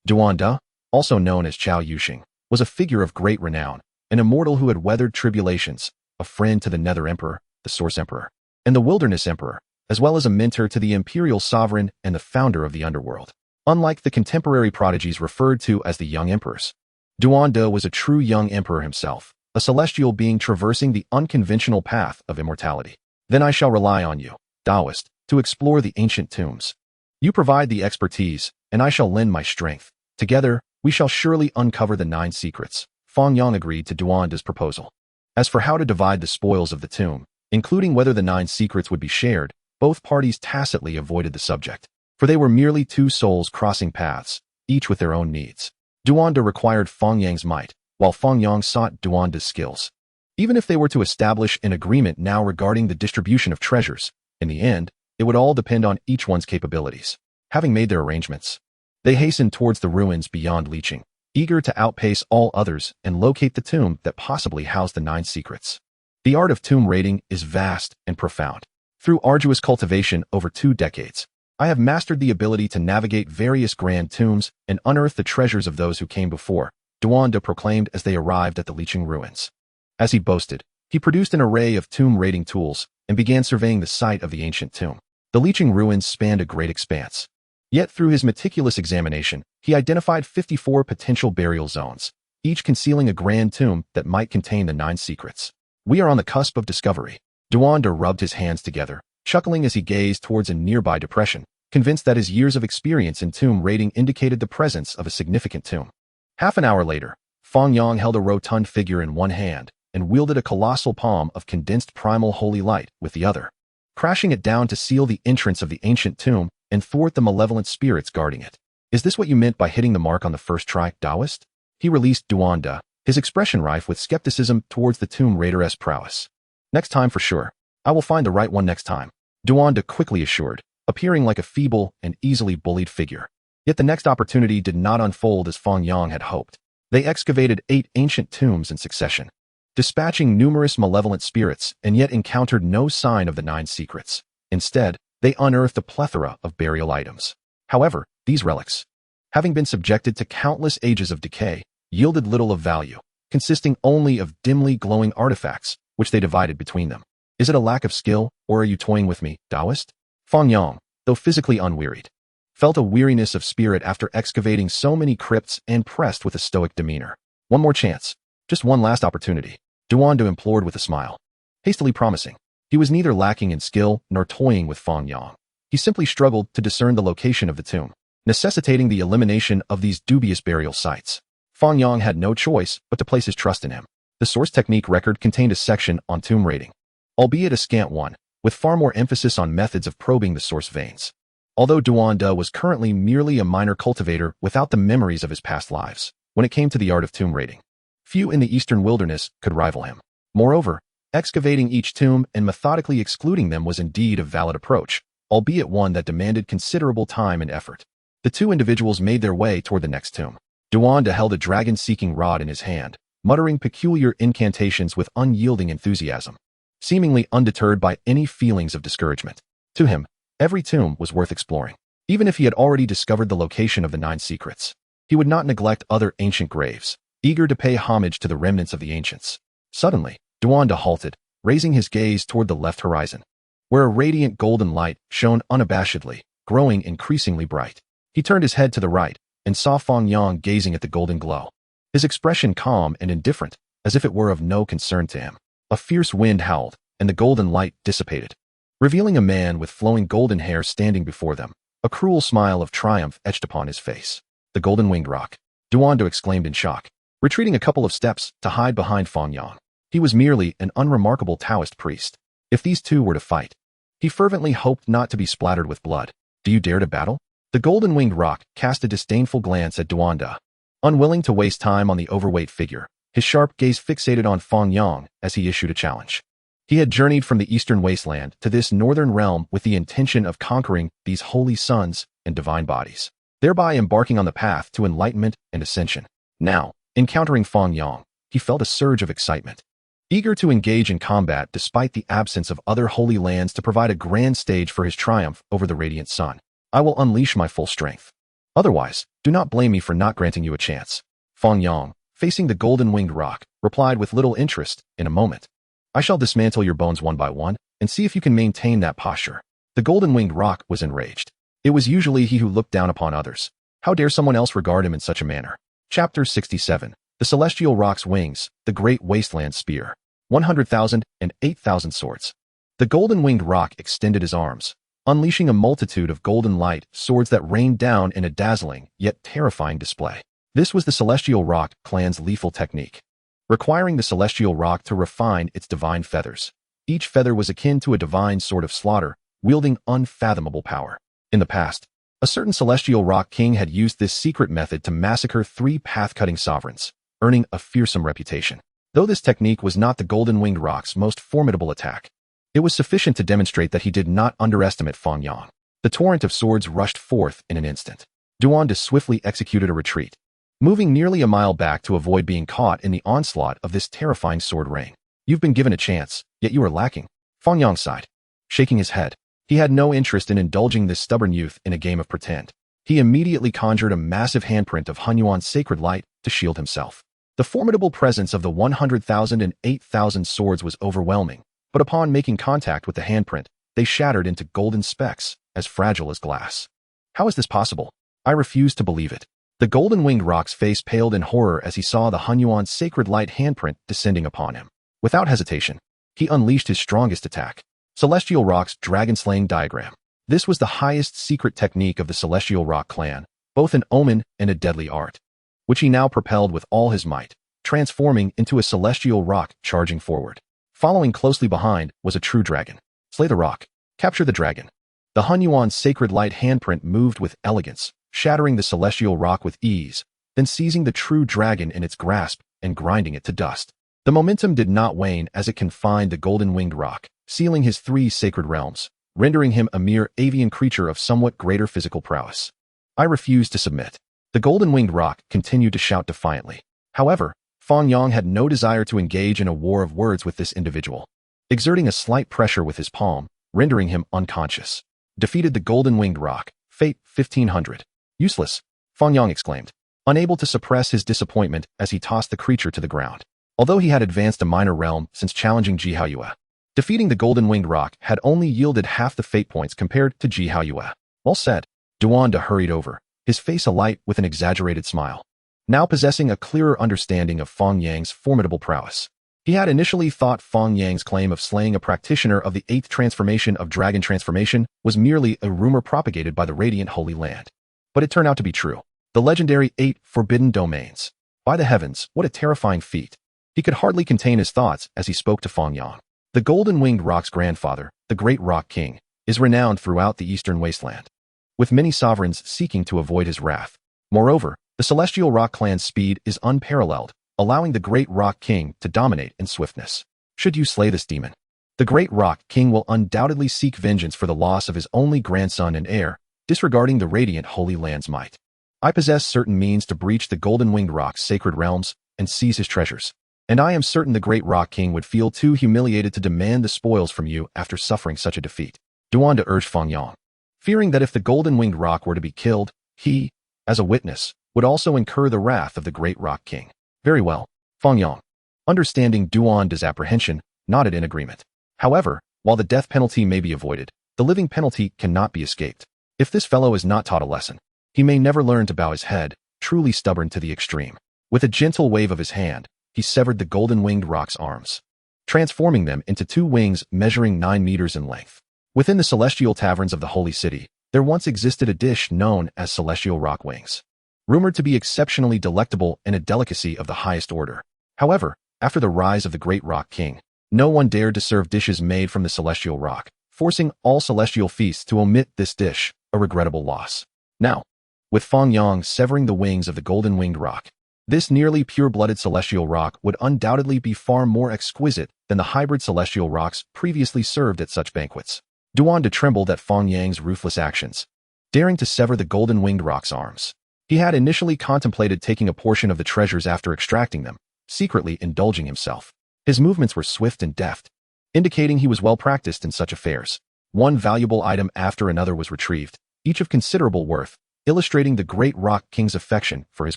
Duan Da, also known as Chao Yuxing, was a figure of great renown, an immortal who had weathered tribulations, a friend to the Nether Emperor, the Source Emperor, and the Wilderness Emperor, as well as a mentor to the Imperial Sovereign and the founder of the Underworld. Unlike the contemporary prodigies referred to as the Young Emperors, Duan Da was a true young emperor himself, a celestial being traversing the unconventional path of immortality. Then I shall rely on you, Taoist, to explore the ancient tombs. You provide the expertise, and I shall lend my strength. Together, we shall surely uncover the 9 secrets. Fang Yang agreed to Duan Da's proposal. As for how to divide the spoils of the tomb, including whether the 9 secrets would be shared, both parties tacitly avoided the subject, for they were merely 2 souls crossing paths, each with their own needs. Duan Da required Fang Yang's might, while Fang Yang sought Duan Da's skills. Even if they were to establish an agreement now regarding the distribution of treasures, in the end, it would all depend on each one's capabilities. Having made their arrangements, they hastened towards the ruins beyond leeching, eager to outpace all others and locate the tomb that possibly housed the 9 secrets. The art of tomb raiding is vast and profound. Through arduous cultivation over 2 decades, I have mastered the ability to navigate various grand tombs and unearth the treasures of those who came before, Duan Da proclaimed as they arrived at the leeching ruins. As he boasted, he produced an array of tomb raiding tools and began surveying the site of the ancient tomb. The leeching ruins spanned a great expanse. Yet through his meticulous examination, he identified 54 potential burial zones, each concealing a grand tomb that might contain the 9 secrets. We are on the cusp of discovery. Duan Da rubbed his hands together, chuckling as he gazed towards a nearby depression, convinced that his years of experience in tomb raiding indicated the presence of a significant tomb. Half an hour later, Fang Yang held a rotund figure in one hand and wielded a colossal palm of condensed primal holy light with the other, crashing it down to seal the entrance of the ancient tomb and thwart the malevolent spirits guarding it. Is this what you meant by hitting the mark on the first try, Taoist? He released Duan Da, his expression rife with skepticism towards the tomb raider's prowess. Next time for sure. I will find the right one next time, Duan Da quickly assured, appearing like a feeble and easily bullied figure. Yet the next opportunity did not unfold as Fang Yang had hoped. They excavated 8 ancient tombs in succession, dispatching numerous malevolent spirits, and yet encountered no sign of the 9 secrets. Instead, they unearthed a plethora of burial items. However, these relics, having been subjected to countless ages of decay, yielded little of value, consisting only of dimly glowing artifacts, which they divided between them. Is it a lack of skill, or are you toying with me, Taoist? Fang Yang, though physically unwearied, felt a weariness of spirit after excavating so many crypts and pressed with a stoic demeanor. One more chance. Just one last opportunity, Duan Da implored with a smile, hastily promising. He was neither lacking in skill nor toying with Fang Yang. He simply struggled to discern the location of the tomb, necessitating the elimination of these dubious burial sites. Fang Yang had no choice but to place his trust in him. The source technique record contained a section on tomb raiding, albeit a scant one, with far more emphasis on methods of probing the source veins. Although Duan Da was currently merely a minor cultivator without the memories of his past lives, when it came to the art of tomb raiding, few in the eastern wilderness could rival him. Moreover, excavating each tomb and methodically excluding them was indeed a valid approach, albeit one that demanded considerable time and effort. The 2 individuals made their way toward the next tomb. Duan Da held a dragon-seeking rod in his hand, muttering peculiar incantations with unyielding enthusiasm, seemingly undeterred by any feelings of discouragement. To him, every tomb was worth exploring. Even if he had already discovered the location of the 9 secrets, he would not neglect other ancient graves, eager to pay homage to the remnants of the ancients. Suddenly, Ananda halted, raising his gaze toward the left horizon, where a radiant golden light shone unabashedly, growing increasingly bright. He turned his head to the right and saw Fang Yang gazing at the golden glow, his expression calm and indifferent, as if it were of no concern to him. A fierce wind howled, and the golden light dissipated, revealing a man with flowing golden hair standing before them. A cruel smile of triumph etched upon his face. The golden-winged roc, Ananda exclaimed in shock, retreating a couple of steps to hide behind Fang Yang. He was merely an unremarkable Taoist priest. If these two were to fight, he fervently hoped not to be splattered with blood. Do you dare to battle? The golden-winged roc cast a disdainful glance at Ananda, unwilling to waste time on the overweight figure, his sharp gaze fixated on Fang Yang as he issued a challenge. He had journeyed from the eastern wasteland to this northern realm with the intention of conquering these holy suns and divine bodies, thereby embarking on the path to enlightenment and ascension. Now, encountering Fang Yang, he felt a surge of excitement. Eager to engage in combat despite the absence of other holy lands to provide a grand stage for his triumph over the radiant sun, I will unleash my full strength. Otherwise, do not blame me for not granting you a chance. Fang Yang, facing the golden-winged roc, replied with little interest. In a moment, I shall dismantle your bones one by one, and see if you can maintain that posture. The golden-winged roc was enraged. It was usually he who looked down upon others. How dare someone else regard him in such a manner? Chapter 67. The Celestial Roc's Wings, the Great Wasteland Spear. 100,000 and 8,000 swords. The golden-winged roc extended his arms, unleashing a multitude of golden light swords that rained down in a dazzling yet terrifying display. This was the Celestial Roc clan's lethal technique, requiring the Celestial Roc to refine its divine feathers. Each feather was akin to a divine sword of slaughter, wielding unfathomable power. In the past, a certain Celestial Roc king had used this secret method to massacre 3 path-cutting sovereigns, earning a fearsome reputation. Though this technique was not the golden-winged roc's most formidable attack, it was sufficient to demonstrate that he did not underestimate Fang Yang. The torrent of swords rushed forth in an instant. Ananda swiftly executed a retreat, moving nearly a mile back to avoid being caught in the onslaught of this terrifying sword rain. You've been given a chance, yet you are lacking. Fang Yang sighed, shaking his head. He had no interest in indulging this stubborn youth in a game of pretend. He immediately conjured a massive handprint of Hunyuan's sacred light to shield himself. The formidable presence of the 100,000 and 8,000 swords was overwhelming, but upon making contact with the handprint, they shattered into golden specks, as fragile as glass. How is this possible? I refuse to believe it. The golden-winged roc's face paled in horror as he saw the Hunyuan's sacred light handprint descending upon him. Without hesitation, he unleashed his strongest attack, Celestial Roc's dragon-slaying diagram. This was the highest secret technique of the Celestial Roc clan, both an omen and a deadly art, which he now propelled with all his might, transforming into a Celestial Roc charging forward. Following closely behind was a true dragon. Slay the roc. Capture the dragon. The Hunyuan's sacred light handprint moved with elegance, shattering the Celestial Roc with ease, then seizing the true dragon in its grasp and grinding it to dust. The momentum did not wane as it confined the golden-winged roc, sealing his 3 sacred realms, rendering him a mere avian creature of somewhat greater physical prowess. I refuse to submit. The golden-winged roc continued to shout defiantly. However, Fang Yang had no desire to engage in a war of words with this individual, exerting a slight pressure with his palm, rendering him unconscious. Defeated the golden-winged roc. Fate 1500. Useless, Fang Yang exclaimed, unable to suppress his disappointment as he tossed the creature to the ground. Although he had advanced a minor realm since challenging Ji Haoyue, defeating the golden-winged roc had only yielded half the fate points compared to Ji Haoyue. Well said. Ananda hurried over, his face alight with an exaggerated smile, now possessing a clearer understanding of Fang Yang's formidable prowess. He had initially thought Fang Yang's claim of slaying a practitioner of the 8th transformation of dragon transformation was merely a rumor propagated by the radiant Holy Land. But it turned out to be true. The legendary 8 forbidden domains. By the heavens, what a terrifying feat. He could hardly contain his thoughts as he spoke to Fang Yang. The golden-winged roc's grandfather, the great roc king, is renowned throughout the eastern wasteland, with many sovereigns seeking to avoid his wrath. Moreover, the Celestial Roc clan's speed is unparalleled, allowing the great roc king to dominate in swiftness. Should you slay this demon, the great roc king will undoubtedly seek vengeance for the loss of his only grandson and heir, disregarding the radiant Holy Land's might. I possess certain means to breach the golden-winged roc's sacred realms and seize his treasures, and I am certain the great roc king would feel too humiliated to demand the spoils from you after suffering such a defeat. Ananda urged Fang Yang, fearing that if the golden-winged roc were to be killed, he, as a witness, would also incur the wrath of the great roc king. Very well. Fang Yang, understanding Duanda's apprehension, nodded in agreement. However, while the death penalty may be avoided, the living penalty cannot be escaped. If this fellow is not taught a lesson, he may never learn to bow his head, truly stubborn to the extreme. With a gentle wave of his hand, he severed the golden-winged rock's arms, transforming them into 2 wings measuring 9 meters in length. Within the celestial taverns of the Holy City, there once existed a dish known as celestial rock wings, rumored to be exceptionally delectable and a delicacy of the highest order. However, after the rise of the great Rock King, no one dared to serve dishes made from the celestial rock, forcing all celestial feasts to omit this dish, a regrettable loss. Now, with Fang Yang severing the wings of the golden-winged rock, this nearly pure-blooded celestial rock would undoubtedly be far more exquisite than the hybrid celestial rocks previously served at such banquets. Duanda trembled at Fang Yang's ruthless actions, daring to sever the golden-winged rock's arms. He had initially contemplated taking a portion of the treasures after extracting them, secretly indulging himself. His movements were swift and deft, indicating he was well practiced in such affairs. One valuable item after another was retrieved, each of considerable worth, illustrating the great Rock King's affection for his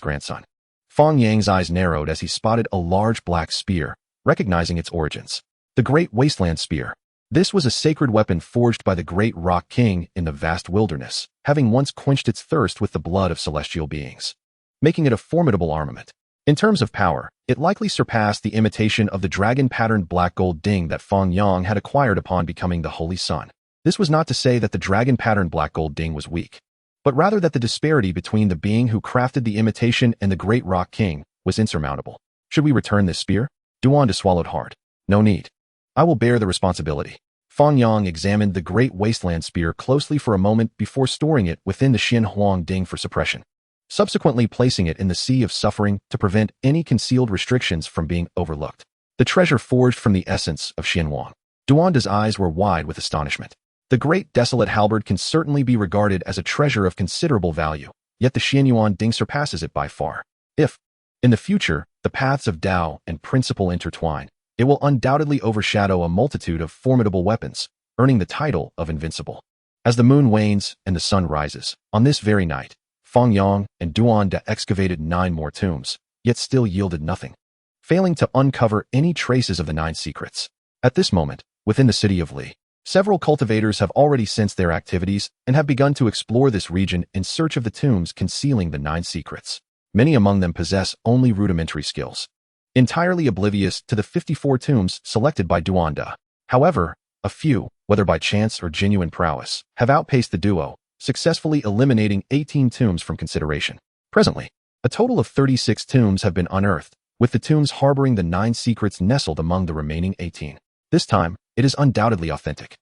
grandson. Fang Yang's eyes narrowed as he spotted a large black spear, recognizing its origins. The Great Wasteland Spear. This was a sacred weapon forged by the great Rock King in the vast wilderness, having once quenched its thirst with the blood of celestial beings, making it a formidable armament. In terms of power, it likely surpassed the imitation of the dragon-patterned black gold ding that Fang Yang had acquired upon becoming the Holy Sun. This was not to say that the dragon-patterned black gold ding was weak, but rather that the disparity between the being who crafted the imitation and the great Rock King was insurmountable. Should we return this spear? Duanda swallowed hard. No need. I will bear the responsibility. Fang Yang examined the Great Wasteland Spear closely for a moment before storing it within the Xin Huang Ding for suppression, subsequently placing it in the Sea of Suffering to prevent any concealed restrictions from being overlooked. The treasure forged from the essence of Xin Huang. Duanda's eyes were wide with astonishment. The great desolate halberd can certainly be regarded as a treasure of considerable value, yet the Xianyuan Ding surpasses it by far. If, in the future, the paths of Tao and principle intertwine, it will undoubtedly overshadow a multitude of formidable weapons, earning the title of invincible. As the moon wanes and the sun rises, on this very night, Fang Yang and Duanda excavated 9 more tombs, yet still yielded nothing, failing to uncover any traces of the 9 secrets. At this moment, within the city of Li, several cultivators have already ceased their activities and have begun to explore this region in search of the tombs concealing the 9 secrets. Many among them possess only rudimentary skills, entirely oblivious to the 54 tombs selected by Duanda. However, a few, whether by chance or genuine prowess, have outpaced the duo, successfully eliminating 18 tombs from consideration. Presently, a total of 36 tombs have been unearthed, with the tombs harboring the 9 secrets nestled among the remaining 18. This time, it is undoubtedly authentic.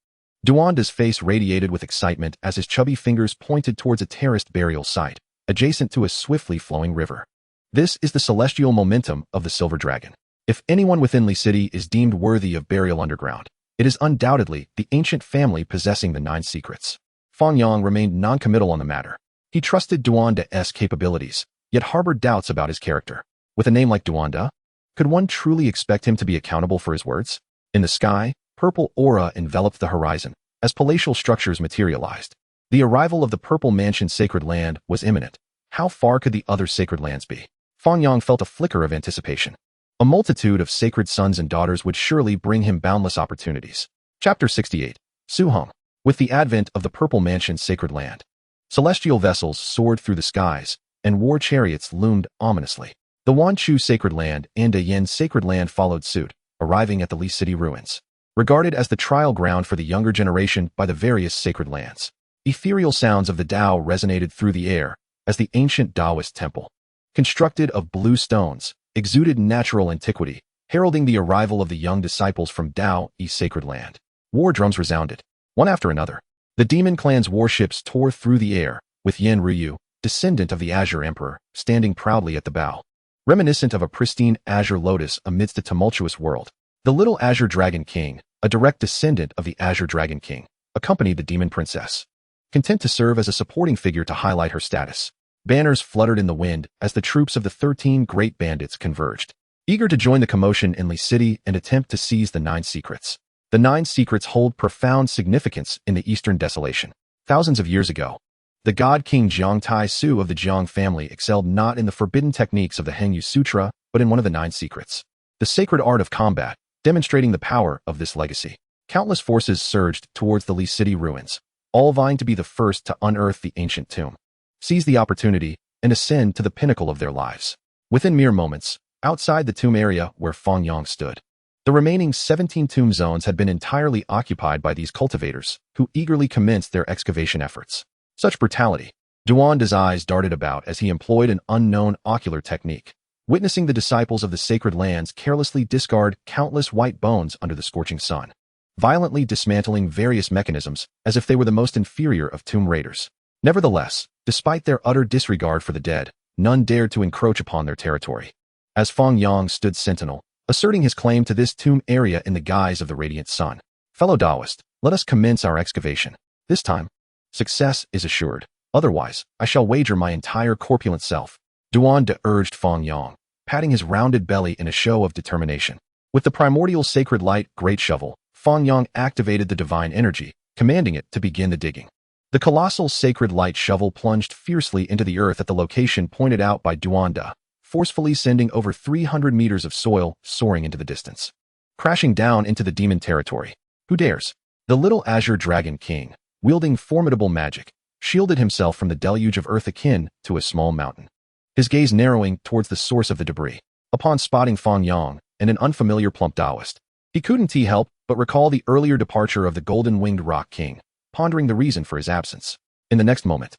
Duanda's face radiated with excitement as his chubby fingers pointed towards a terraced burial site, adjacent to a swiftly flowing river. This is the celestial momentum of the Silver Dragon. If anyone within Li City is deemed worthy of burial underground, it is undoubtedly the ancient family possessing the 9 secrets. Fang Yang remained non-committal on the matter. He trusted Duanda's capabilities, yet harbored doubts about his character. With a name like Duanda, could one truly expect him to be accountable for his words? In the sky, purple aura enveloped the horizon, as palatial structures materialized. The arrival of the Purple Mansion's sacred land was imminent. How far could the other sacred lands be? Fang Yang felt a flicker of anticipation. A multitude of sacred sons and daughters would surely bring him boundless opportunities. Chapter 68. Suhong. With the advent of the Purple Mansion's sacred land, celestial vessels soared through the skies, and war chariots loomed ominously. The Wanchu sacred land and a Yin sacred land followed suit, arriving at the Li City ruins, regarded as the trial ground for the younger generation by the various sacred lands. Ethereal sounds of the Tao resonated through the air as the ancient Taoist temple, constructed of blue stones, exuded natural antiquity, heralding the arrival of the young disciples from Tao's sacred land. War drums resounded, one after another. The demon clan's warships tore through the air, with Yen Ryu, descendant of the Azure Emperor, standing proudly at the bow, reminiscent of a pristine azure lotus amidst a tumultuous world. The little Azure Dragon King, a direct descendant of the Azure Dragon King, accompanied the demon princess, content to serve as a supporting figure to highlight her status. Banners fluttered in the wind as the troops of the 13 great bandits converged, eager to join the commotion in Li City and attempt to seize the 9 secrets. The 9 secrets hold profound significance in the Eastern Desolation. Thousands of years ago, The god king Jiang Tai Su of the Jiang family excelled not in the forbidden techniques of the Hengyu Sutra, but in one of the 9 secrets, the sacred art of combat, demonstrating the power of this legacy. Countless forces surged towards the Li City ruins, all vying to be the first to unearth the ancient tomb, seize the opportunity, and ascend to the pinnacle of their lives. Within mere moments, outside the tomb area where Fang Yang stood, the remaining 17 tomb zones had been entirely occupied by these cultivators, who eagerly commenced their excavation efforts. Such brutality. Duanda's eyes darted about as he employed an unknown ocular technique, witnessing the disciples of the sacred lands carelessly discard countless white bones under the scorching sun, violently dismantling various mechanisms as if they were the most inferior of tomb raiders. Nevertheless, despite their utter disregard for the dead, none dared to encroach upon their territory. As Fang Yang stood sentinel, asserting his claim to this tomb area in the guise of the radiant sun. Fellow Taoist, let us commence our excavation. This time, success is assured. Otherwise, I shall wager my entire corpulent self. Duanda urged Fang Yang, patting his rounded belly in a show of determination. With the primordial sacred light great shovel, Fang Yang activated the divine energy, commanding it to begin the digging. The colossal sacred light shovel plunged fiercely into the earth at the location pointed out by Duanda, forcefully sending over 300 meters of soil soaring into the distance, crashing down into the demon territory. Who dares? The little azure dragon king, wielding formidable magic, shielded himself from the deluge of earth akin to a small mountain, his gaze narrowing towards the source of the debris. Upon spotting Fang Yang and an unfamiliar plump Taoist, he couldn't help but recall the earlier departure of the golden-winged rock king, pondering the reason for his absence. In the next moment,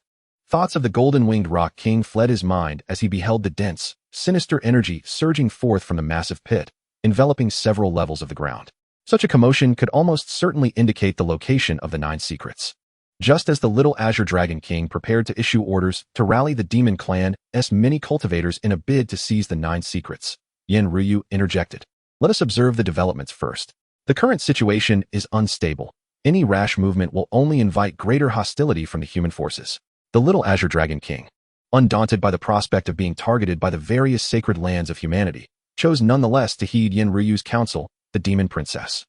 thoughts of the golden-winged rock king fled his mind as he beheld the dense, sinister energy surging forth from the massive pit, enveloping several levels of the ground. Such a commotion could almost certainly indicate the location of the 9 secrets. Just as the little azure dragon king prepared to issue orders to rally the demon clan's many cultivators in a bid to seize the 9 secrets, Yin Ryu interjected. Let us observe the developments first. The current situation is unstable. Any rash movement will only invite greater hostility from the human forces. The little azure dragon king, undaunted by the prospect of being targeted by the various sacred lands of humanity, chose nonetheless to heed Yin Ryu's counsel, the demon princess.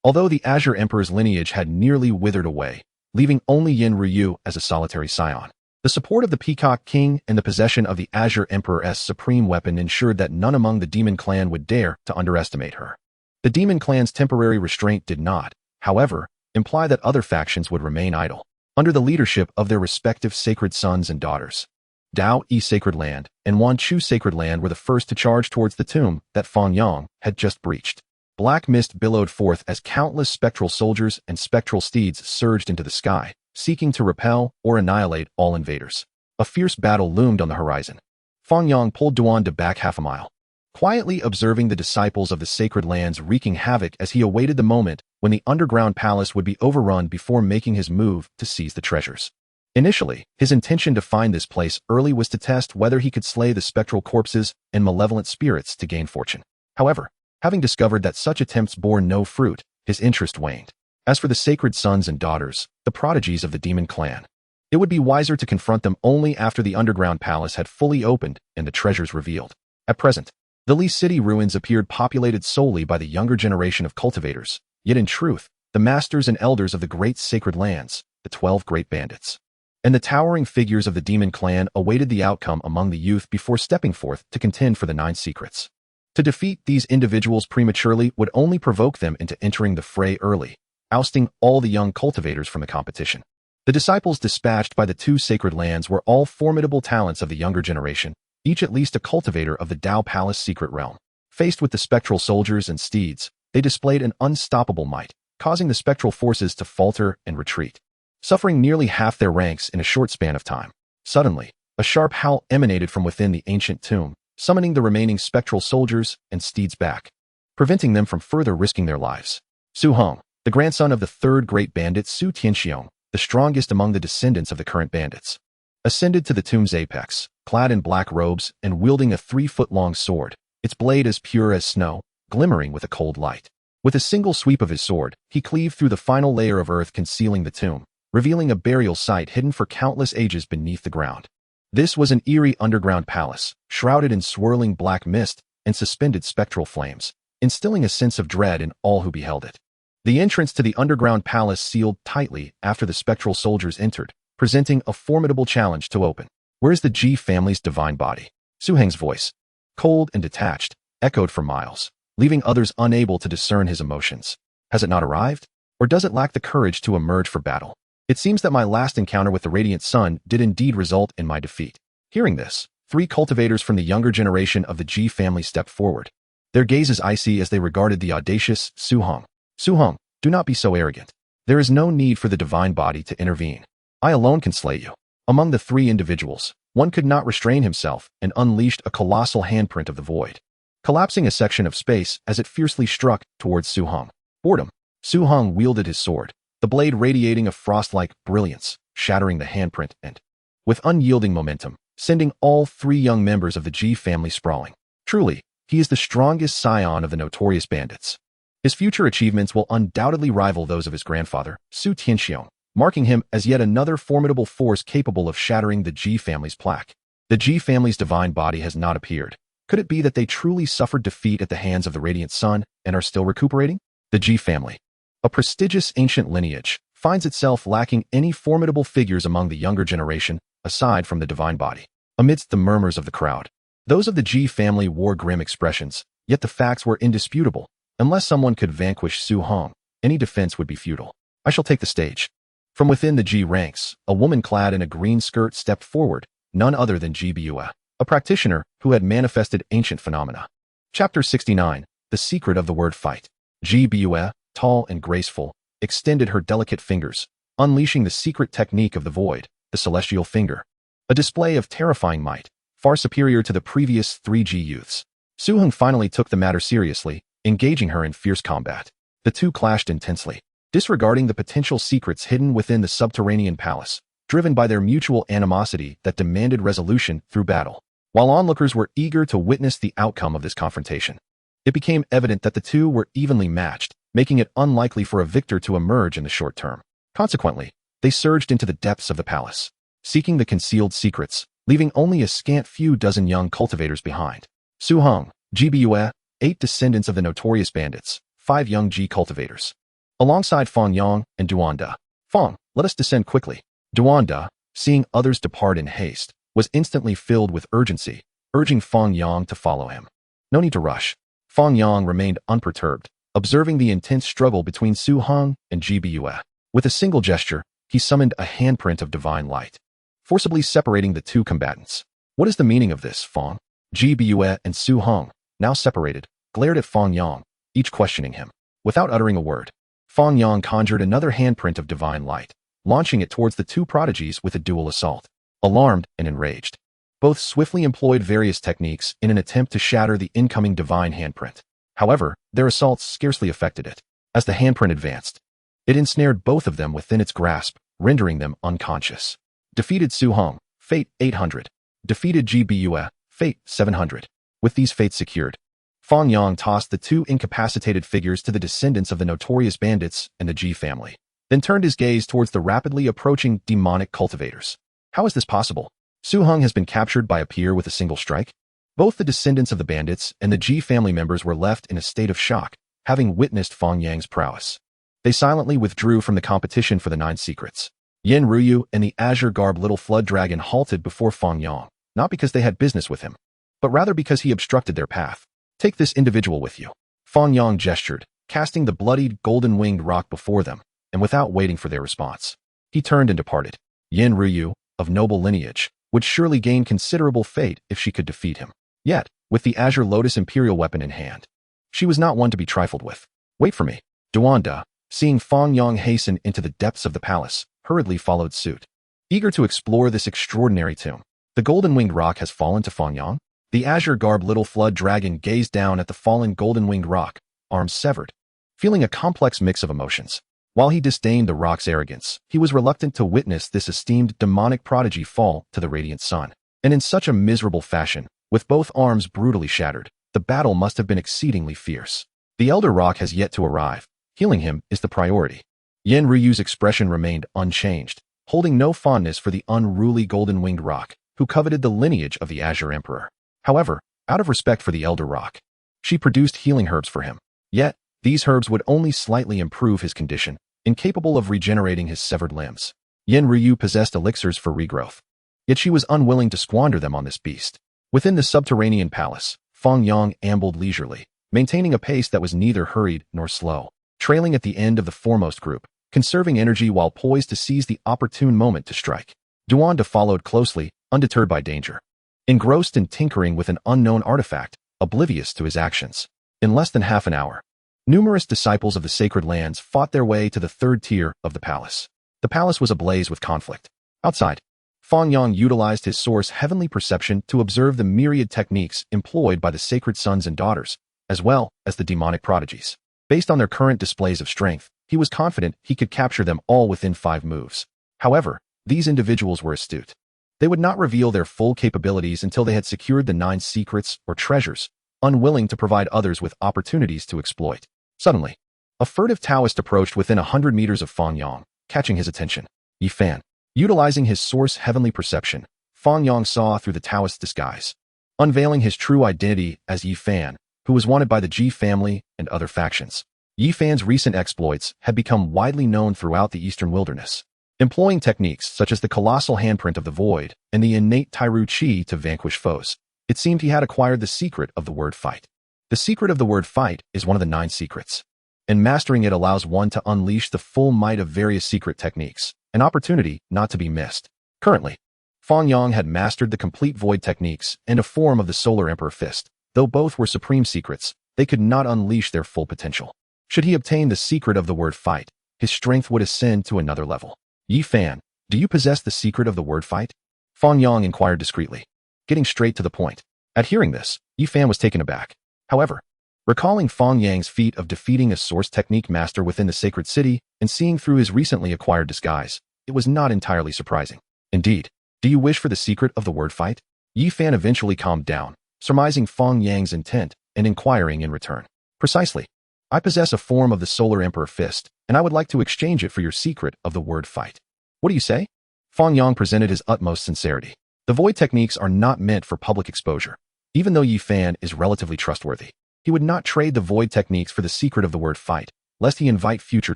Although the Azure Emperor's lineage had nearly withered away, leaving only Yin Ryu as a solitary scion, the support of the Peacock King and the possession of the Azure Emperor's supreme weapon ensured that none among the demon clan would dare to underestimate her. The demon clan's temporary restraint did not, however, imply that other factions would remain idle, under the leadership of their respective sacred sons and daughters. Dao Yi Sacred Land and Wan Chu Sacred Land were the first to charge towards the tomb that Fang Yang had just breached. Black mist billowed forth as countless spectral soldiers and spectral steeds surged into the sky, seeking to repel or annihilate all invaders. A fierce battle loomed on the horizon. Fang Yang pulled Duanda back half a mile, quietly observing the disciples of the sacred lands wreaking havoc as he awaited the moment when the underground palace would be overrun before making his move to seize the treasures. Initially, his intention to find this place early was to test whether he could slay the spectral corpses and malevolent spirits to gain fortune. However, having discovered that such attempts bore no fruit, his interest waned. As for the sacred sons and daughters, the prodigies of the demon clan, it would be wiser to confront them only after the underground palace had fully opened and the treasures revealed. At present, the Li City ruins appeared populated solely by the younger generation of cultivators, yet in truth, the masters and elders of the great sacred lands, the 12 great bandits, and the towering figures of the demon clan awaited the outcome among the youth before stepping forth to contend for the 9 secrets. To defeat these individuals prematurely would only provoke them into entering the fray early, ousting all the young cultivators from the competition. The disciples dispatched by the 2 sacred lands were all formidable talents of the younger generation, each at least a cultivator of the Dao Palace secret realm. Faced with the spectral soldiers and steeds, they displayed an unstoppable might, causing the spectral forces to falter and retreat, suffering nearly half their ranks in a short span of time. Suddenly, a sharp howl emanated from within the ancient tomb, summoning the remaining spectral soldiers and steeds back, preventing them from further risking their lives. Su Hong, the grandson of the 3rd great bandit Su Tianxiong, the strongest among the descendants of the current bandits, ascended to the tomb's apex, clad in black robes and wielding a 3-foot-long sword, its blade as pure as snow, glimmering with a cold light. With a single sweep of his sword, he cleaved through the final layer of earth concealing the tomb, revealing a burial site hidden for countless ages beneath the ground. This was an eerie underground palace, shrouded in swirling black mist and suspended spectral flames, instilling a sense of dread in all who beheld it. The entrance to the underground palace sealed tightly after the spectral soldiers entered, presenting a formidable challenge to open. Where is the Ji family's divine body? Su Heng's voice, cold and detached, echoed for miles, leaving others unable to discern his emotions. Has it not arrived? Or does it lack the courage to emerge for battle? It seems that my last encounter with the Radiant Sun did indeed result in my defeat. Hearing this, 3 cultivators from the younger generation of the Ji family stepped forward, their gazes icy as they regarded the audacious Su Heng. Su Heng, do not be so arrogant. There is no need for the divine body to intervene. I alone can slay you. Among the 3 individuals, one could not restrain himself and unleashed a colossal handprint of the void, collapsing a section of space as it fiercely struck towards Su Heng. Boredom. Su Heng wielded his sword, the blade radiating a frost-like brilliance, shattering the handprint and, with unyielding momentum, sending all 3 young members of the Ji family sprawling. Truly, he is the strongest scion of the notorious bandits. His future achievements will undoubtedly rival those of his grandfather, Su Tianxiong, marking him as yet another formidable force capable of shattering the Ji family's plaque. The Ji family's divine body has not appeared. Could it be that they truly suffered defeat at the hands of the Radiant Sun and are still recuperating? The Ji family, a prestigious ancient lineage, finds itself lacking any formidable figures among the younger generation, aside from the divine body. Amidst the murmurs of the crowd, those of the Ji family wore grim expressions, yet the facts were indisputable. Unless someone could vanquish Su Heng, any defense would be futile. I shall take the stage. From within the Ji ranks, a woman clad in a green skirt stepped forward, none other than Ji Bue, a practitioner who had manifested ancient phenomena. Chapter 69, The Secret of the Word Fight. Ji Bue, tall and graceful, extended her delicate fingers, unleashing the secret technique of the void, the celestial finger. A display of terrifying might, far superior to the previous 3 Ji youths. Su Heng finally took the matter seriously, engaging her in fierce combat. The two clashed intensely, disregarding the potential secrets hidden within the subterranean palace, driven by their mutual animosity that demanded resolution through battle. While onlookers were eager to witness the outcome of this confrontation, it became evident that the two were evenly matched, making it unlikely for a victor to emerge in the short term. Consequently, they surged into the depths of the palace, seeking the concealed secrets, leaving only a scant few dozen young cultivators behind. Su Heng, Ji Bue, 8 descendants of the notorious bandits, 5 young Ji cultivators, alongside Fang Yang and Duanda. Fang, let us descend quickly. Duanda, seeing others depart in haste, was instantly filled with urgency, urging Fang Yang to follow him. No need to rush. Fang Yang remained unperturbed, observing the intense struggle between Su Heng and Ji Bue. With a single gesture, he summoned a handprint of divine light, forcibly separating the two combatants. What is the meaning of this, Fang? Ji Bue and Su Heng, now separated, glared at Fang Yang, each questioning him. Without uttering a word, Fang Yang conjured another handprint of divine light, launching it towards the 2 prodigies with a dual assault. Alarmed and enraged, both swiftly employed various techniques in an attempt to shatter the incoming divine handprint. However, their assaults scarcely affected it. As the handprint advanced, it ensnared both of them within its grasp, rendering them unconscious. Defeated Su Heng, fate 800. Defeated Ji Bue, fate 700. With these fates secured, Fang Yang tossed the 2 incapacitated figures to the descendants of the notorious bandits and the Ji family, then turned his gaze towards the rapidly approaching demonic cultivators. How is this possible? Su Heng has been captured by a peer with a single strike? Both the descendants of the bandits and the Ji family members were left in a state of shock, having witnessed Fang Yang's prowess. They silently withdrew from the competition for the 9 secrets. Yin Ruyu and the azure-garbed little flood dragon halted before Fang Yang, not because they had business with him, but rather because he obstructed their path. Take this individual with you. Fang Yang gestured, casting the bloodied golden-winged rock before them, and without waiting for their response, he turned and departed. Yin Ruyu, of noble lineage, would surely gain considerable fate if she could defeat him. Yet, with the Azure Lotus Imperial weapon in hand, she was not one to be trifled with. Wait for me. Duanda, seeing Fang Yang hasten into the depths of the palace, hurriedly followed suit, eager to explore this extraordinary tomb. The golden-winged rock has fallen to Fang Yang. The azure-garbed little flood dragon gazed down at the fallen golden-winged rock, arms severed, feeling a complex mix of emotions. While he disdained the rock's arrogance, he was reluctant to witness this esteemed demonic prodigy fall to the Radiant Sun. And in such a miserable fashion, with both arms brutally shattered, the battle must have been exceedingly fierce. The Elder Rock has yet to arrive. Healing him is the priority. Yin Ryu's expression remained unchanged, holding no fondness for the unruly golden-winged rock, who coveted the lineage of the Azure Emperor. However, out of respect for the Elder Rock, she produced healing herbs for him. Yet, these herbs would only slightly improve his condition, incapable of regenerating his severed limbs. Yen Ryu possessed elixirs for regrowth. Yet she was unwilling to squander them on this beast. Within the subterranean palace, Fang Yang ambled leisurely, maintaining a pace that was neither hurried nor slow, trailing at the end of the foremost group, conserving energy while poised to seize the opportune moment to strike. Duanda followed closely, undeterred by danger. Engrossed in tinkering with an unknown artifact, oblivious to his actions. In less than half an hour, numerous disciples of the sacred lands fought their way to the third tier of the palace. The palace was ablaze with conflict. Outside, Fang Yang utilized his source heavenly perception to observe the myriad techniques employed by the sacred sons and daughters, as well as the demonic prodigies. Based on their current displays of strength, he was confident he could capture them all within 5 moves. However, these individuals were astute. They would not reveal their full capabilities until they had secured the 9 secrets or treasures, unwilling to provide others with opportunities to exploit. Suddenly, a furtive Taoist approached within 100 meters of Fang Yang, catching his attention. Yi Fan. Utilizing his source heavenly perception, Fang Yang saw through the Taoist's disguise, unveiling his true identity as Yi Fan, who was wanted by the Ji family and other factions. Yi Fan's recent exploits had become widely known throughout the eastern wilderness, employing techniques such as the colossal handprint of the void and the innate Tairu Qi to vanquish foes. It seemed he had acquired the secret of the word fight. The secret of the word fight is one of the 9 secrets, and mastering it allows one to unleash the full might of various secret techniques, an opportunity not to be missed. Currently, Fang Yang had mastered the complete void techniques and a form of the Solar Emperor Fist. Though both were supreme secrets, they could not unleash their full potential. Should he obtain the secret of the word fight, his strength would ascend to another level. Yi Fan, do you possess the secret of the word fight? Fang Yang inquired discreetly, getting straight to the point. At hearing this, Yi Fan was taken aback. However, recalling Fang Yang's feat of defeating a source technique master within the sacred city and seeing through his recently acquired disguise, it was not entirely surprising. Indeed, do you wish for the secret of the word fight? Yi Fan eventually calmed down, surmising Fang Yang's intent and inquiring in return. Precisely. I possess a form of the Solar Emperor Fist, and I would like to exchange it for your secret of the word fight. What do you say? Fang Yang presented his utmost sincerity. The void techniques are not meant for public exposure. Even though Yi Fan is relatively trustworthy, he would not trade the void techniques for the secret of the word fight, lest he invite future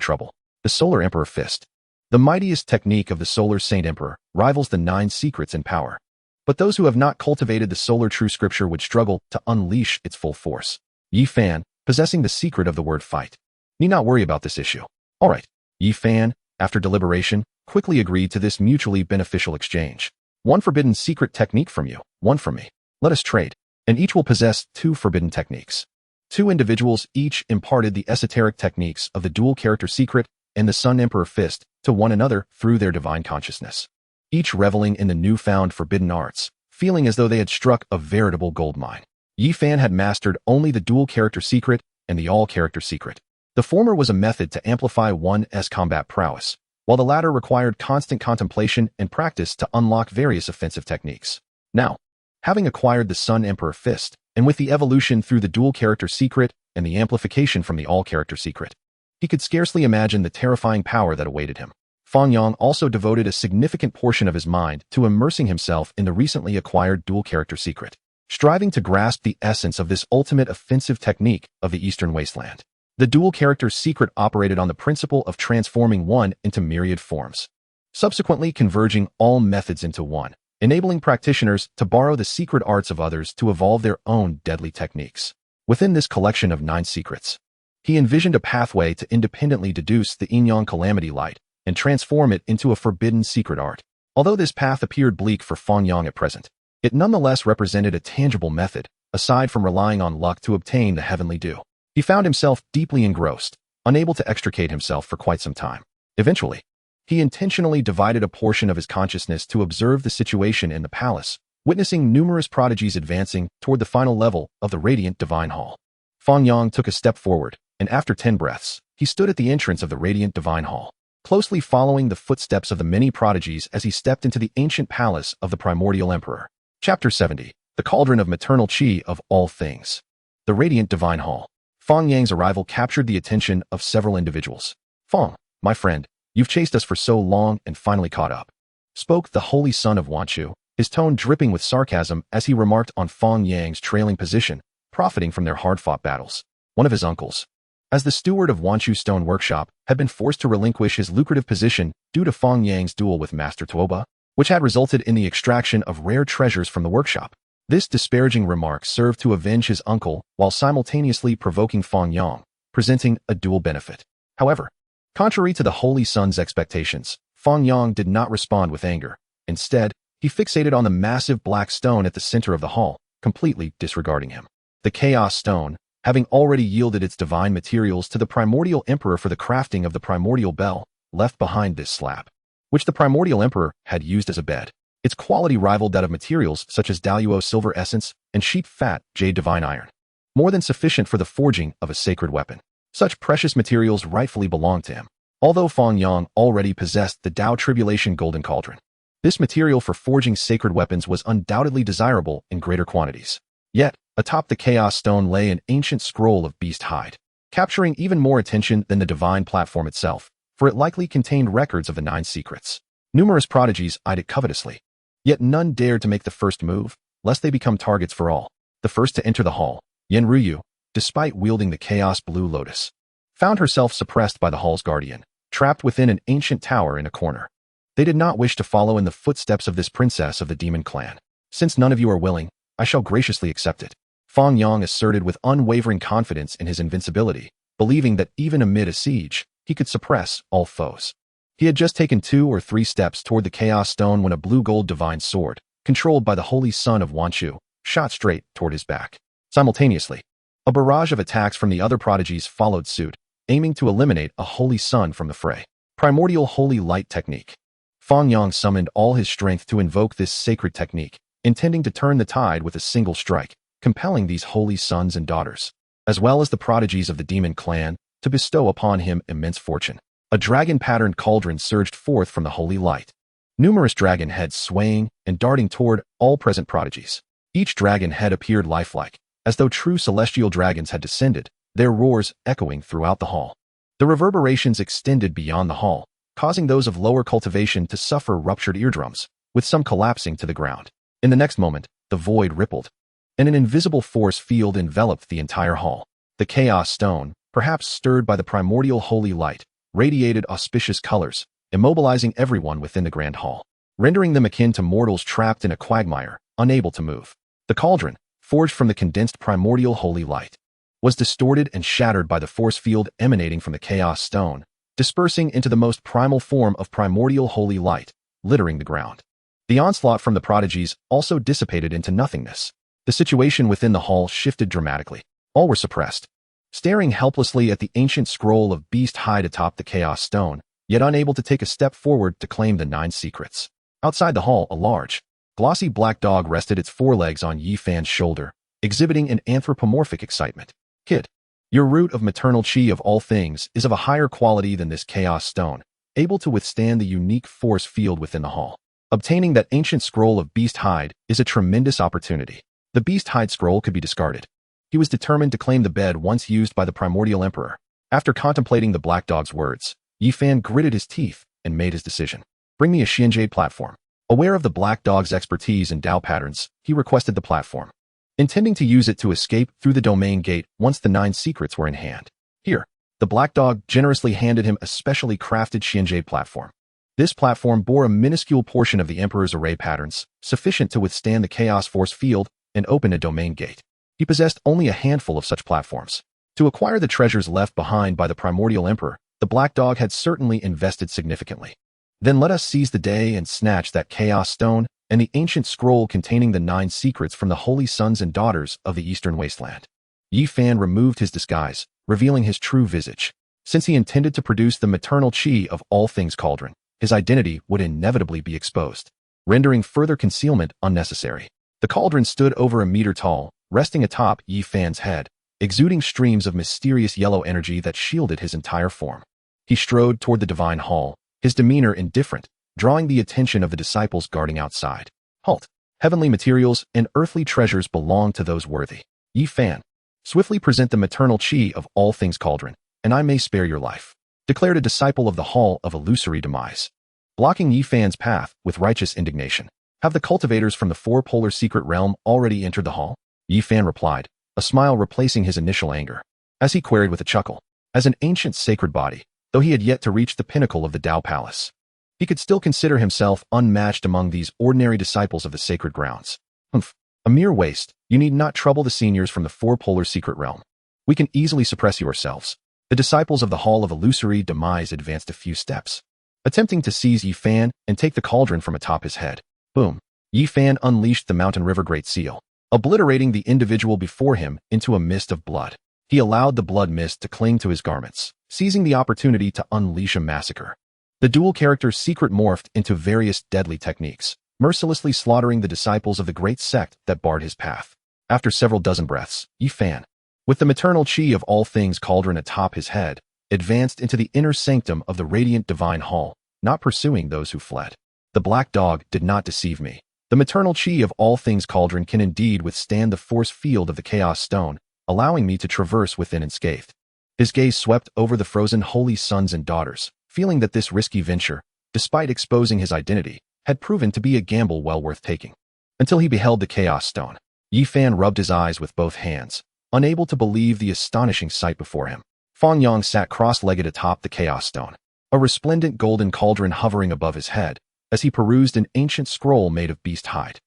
trouble. The Solar Emperor Fist. The mightiest technique of the Solar Saint Emperor rivals the 9 secrets in power. But those who have not cultivated the Solar True Scripture would struggle to unleash its full force. Yi Fan, possessing the secret of the word fight, need not worry about this issue. All right. Yi Fan, after deliberation, quickly agreed to this mutually beneficial exchange. 1 forbidden secret technique from you, 1 from me. Let us trade, and each will possess 2 forbidden techniques. 2 individuals each imparted the esoteric techniques of the dual character secret and the Sun Emperor Fist to one another through their divine consciousness, each reveling in the newfound forbidden arts, feeling as though they had struck a veritable goldmine. Yi Fan had mastered only the dual character secret and the all character secret. The former was a method to amplify one's combat prowess, while the latter required constant contemplation and practice to unlock various offensive techniques. Now, having acquired the Sun Emperor Fist, and with the evolution through the dual character secret and the amplification from the all character secret, he could scarcely imagine the terrifying power that awaited him. Fang Yang also devoted a significant portion of his mind to immersing himself in the recently acquired dual character secret, striving to grasp the essence of this ultimate offensive technique of the Eastern Wasteland. The dual character secret operated on the principle of transforming one into myriad forms, subsequently converging all methods into one, enabling practitioners to borrow the secret arts of others to evolve their own deadly techniques. Within this collection of 9 secrets, he envisioned a pathway to independently deduce the Yin-Yang Calamity Light and transform it into a forbidden secret art. Although this path appeared bleak for Fang Yang at present, it nonetheless represented a tangible method, aside from relying on luck to obtain the heavenly dew. He found himself deeply engrossed, unable to extricate himself for quite some time. Eventually, he intentionally divided a portion of his consciousness to observe the situation in the palace, witnessing numerous prodigies advancing toward the final level of the radiant divine hall. Fang Yang took a step forward, and after 10 breaths, he stood at the entrance of the radiant divine hall, closely following the footsteps of the many prodigies as he stepped into the ancient palace of the primordial emperor. Chapter 70. The Cauldron of Maternal Qi of All Things. The Radiant Divine Hall. Fang Yang's arrival captured the attention of several individuals. Fang, my friend, you've chased us for so long and finally caught up, spoke the holy son of Wanchu, his tone dripping with sarcasm as he remarked on Fang Yang's trailing position, profiting from their hard-fought battles. One of his uncles, As the steward of Wanchu's stone workshop had been forced to relinquish his lucrative position due to Fang Yang's duel with Master Tuoba, which had resulted in the extraction of rare treasures from the workshop. This disparaging remark served to avenge his uncle while simultaneously provoking Fang Yang, presenting a dual benefit. However, contrary to the Holy Sun's expectations, Fang Yang did not respond with anger. Instead, he fixated on the massive black stone at the center of the hall, completely disregarding him. The Chaos Stone, having already yielded its divine materials to the Primordial Emperor for the crafting of the Primordial Bell, left behind this slab, which the Primordial Emperor had used as a bed. Its quality rivaled that of materials such as Daluo silver essence and sheep fat jade divine iron, more than sufficient for the forging of a sacred weapon. Such precious materials rightfully belonged to him, although Fang Yang already possessed the Tao Tribulation Golden Cauldron. This material for forging sacred weapons was undoubtedly desirable in greater quantities. Yet, atop the Chaos Stone lay an ancient scroll of beast hide, capturing even more attention than the divine platform itself, for it likely contained records of the 9 secrets. Numerous prodigies eyed it covetously, yet none dared to make the first move, lest they become targets for all. The first to enter the hall, Yen Ruyu, despite wielding the Chaos Blue Lotus, found herself suppressed by the hall's guardian, trapped within an ancient tower in a corner. They did not wish to follow in the footsteps of this princess of the demon clan. Since none of you are willing, I shall graciously accept it. Fang Yang asserted with unwavering confidence in his invincibility, believing that even amid a siege, he could suppress all foes. He had just taken 2 or 3 steps toward the Chaos Stone when a blue-gold divine sword, controlled by the Holy Son of Wanchu, shot straight toward his back. Simultaneously, a barrage of attacks from the other prodigies followed suit, aiming to eliminate a Holy Son from the fray. Primordial Holy Light Technique. Fang Yang summoned all his strength to invoke this sacred technique, intending to turn the tide with a single strike, compelling these holy sons and daughters, as well as the prodigies of the demon clan, to bestow upon him immense fortune. A dragon-patterned cauldron surged forth from the holy light, numerous dragon heads swaying and darting toward all present prodigies. Each dragon head appeared lifelike, as though true celestial dragons had descended, their roars echoing throughout the hall. The reverberations extended beyond the hall, causing those of lower cultivation to suffer ruptured eardrums, with some collapsing to the ground. In the next moment, the void rippled, and an invisible force field enveloped the entire hall. The Chaos Stone, perhaps stirred by the primordial holy light, radiated auspicious colors, immobilizing everyone within the grand hall, rendering them akin to mortals trapped in a quagmire, unable to move. The cauldron, forged from the condensed primordial holy light, was distorted and shattered by the force field emanating from the Chaos Stone, dispersing into the most primal form of primordial holy light, littering the ground. The onslaught from the prodigies also dissipated into nothingness. The situation within the hall shifted dramatically. All were suppressed, staring helplessly at the ancient scroll of beast hide atop the Chaos Stone, yet unable to take a step forward to claim the 9 secrets. Outside the hall, a large, glossy black dog rested its forelegs on Yi Fan's shoulder, exhibiting an anthropomorphic excitement. Kid, your root of maternal chi of all things is of a higher quality than this Chaos Stone, able to withstand the unique force field within the hall. Obtaining that ancient scroll of beast hide is a tremendous opportunity. The beast hide scroll could be discarded. He was determined to claim the bed once used by the primordial emperor. After contemplating the black dog's words, Yi Fan gritted his teeth and made his decision. Bring me a Xianjade platform. Aware of the black dog's expertise in Dao patterns, he requested the platform, intending to use it to escape through the domain gate once the 9 secrets were in hand. Here, the black dog generously handed him a specially crafted Xianjade platform. This platform bore a minuscule portion of the emperor's array patterns, sufficient to withstand the chaos force field and open a domain gate. He possessed only a handful of such platforms. To acquire the treasures left behind by the primordial emperor, the black dog had certainly invested significantly. Then let us seize the day and snatch that chaos stone and the ancient scroll containing the 9 secrets from the holy sons and daughters of the eastern wasteland. Yi Fan removed his disguise, revealing his true visage. Since he intended to produce the maternal chi of all things cauldron, his identity would inevitably be exposed, rendering further concealment unnecessary. The cauldron stood over a meter tall, resting atop Yi Fan's head, exuding streams of mysterious yellow energy that shielded his entire form. He strode toward the divine hall, his demeanor indifferent, drawing the attention of the disciples guarding outside. Halt! Heavenly materials and earthly treasures belong to those worthy. Yi Fan, swiftly present the maternal chi of all things cauldron, and I may spare your life, declared a disciple of the Hall of Illusory Demise, blocking Yi Fan's path with righteous indignation. Have the cultivators from the 4 polar secret realm already entered the hall? Yi Fan replied, a smile replacing his initial anger, as he queried with a chuckle. As an ancient sacred body, though he had yet to reach the pinnacle of the Tao Palace, he could still consider himself unmatched among these ordinary disciples of the sacred grounds. Humph, a mere waste. You need not trouble the seniors from the four-polar secret realm. We can easily suppress yourselves. The disciples of the Hall of Illusory Demise advanced a few steps, attempting to seize Yi Fan and take the cauldron from atop his head. Boom. Yi Fan unleashed the Mountain River Great Seal, obliterating the individual before him into a mist of blood. He allowed the blood mist to cling to his garments, seizing the opportunity to unleash a massacre. The dual character's secret morphed into various deadly techniques, mercilessly slaughtering the disciples of the great sect that barred his path. After several dozen breaths, Yi Fan, with the maternal chi of all things cauldron atop his head, advanced into the inner sanctum of the radiant divine hall, not pursuing those who fled. The black dog did not deceive me. The maternal chi of all things cauldron can indeed withstand the force field of the chaos stone, allowing me to traverse within unscathed. His gaze swept over the frozen holy sons and daughters, feeling that this risky venture, despite exposing his identity, had proven to be a gamble well worth taking. Until he beheld the chaos stone. Yi Fan rubbed his eyes with both hands, unable to believe the astonishing sight before him. Fang Yang sat cross-legged atop the chaos stone, a resplendent golden cauldron hovering above his head, as he perused an ancient scroll made of beast hide.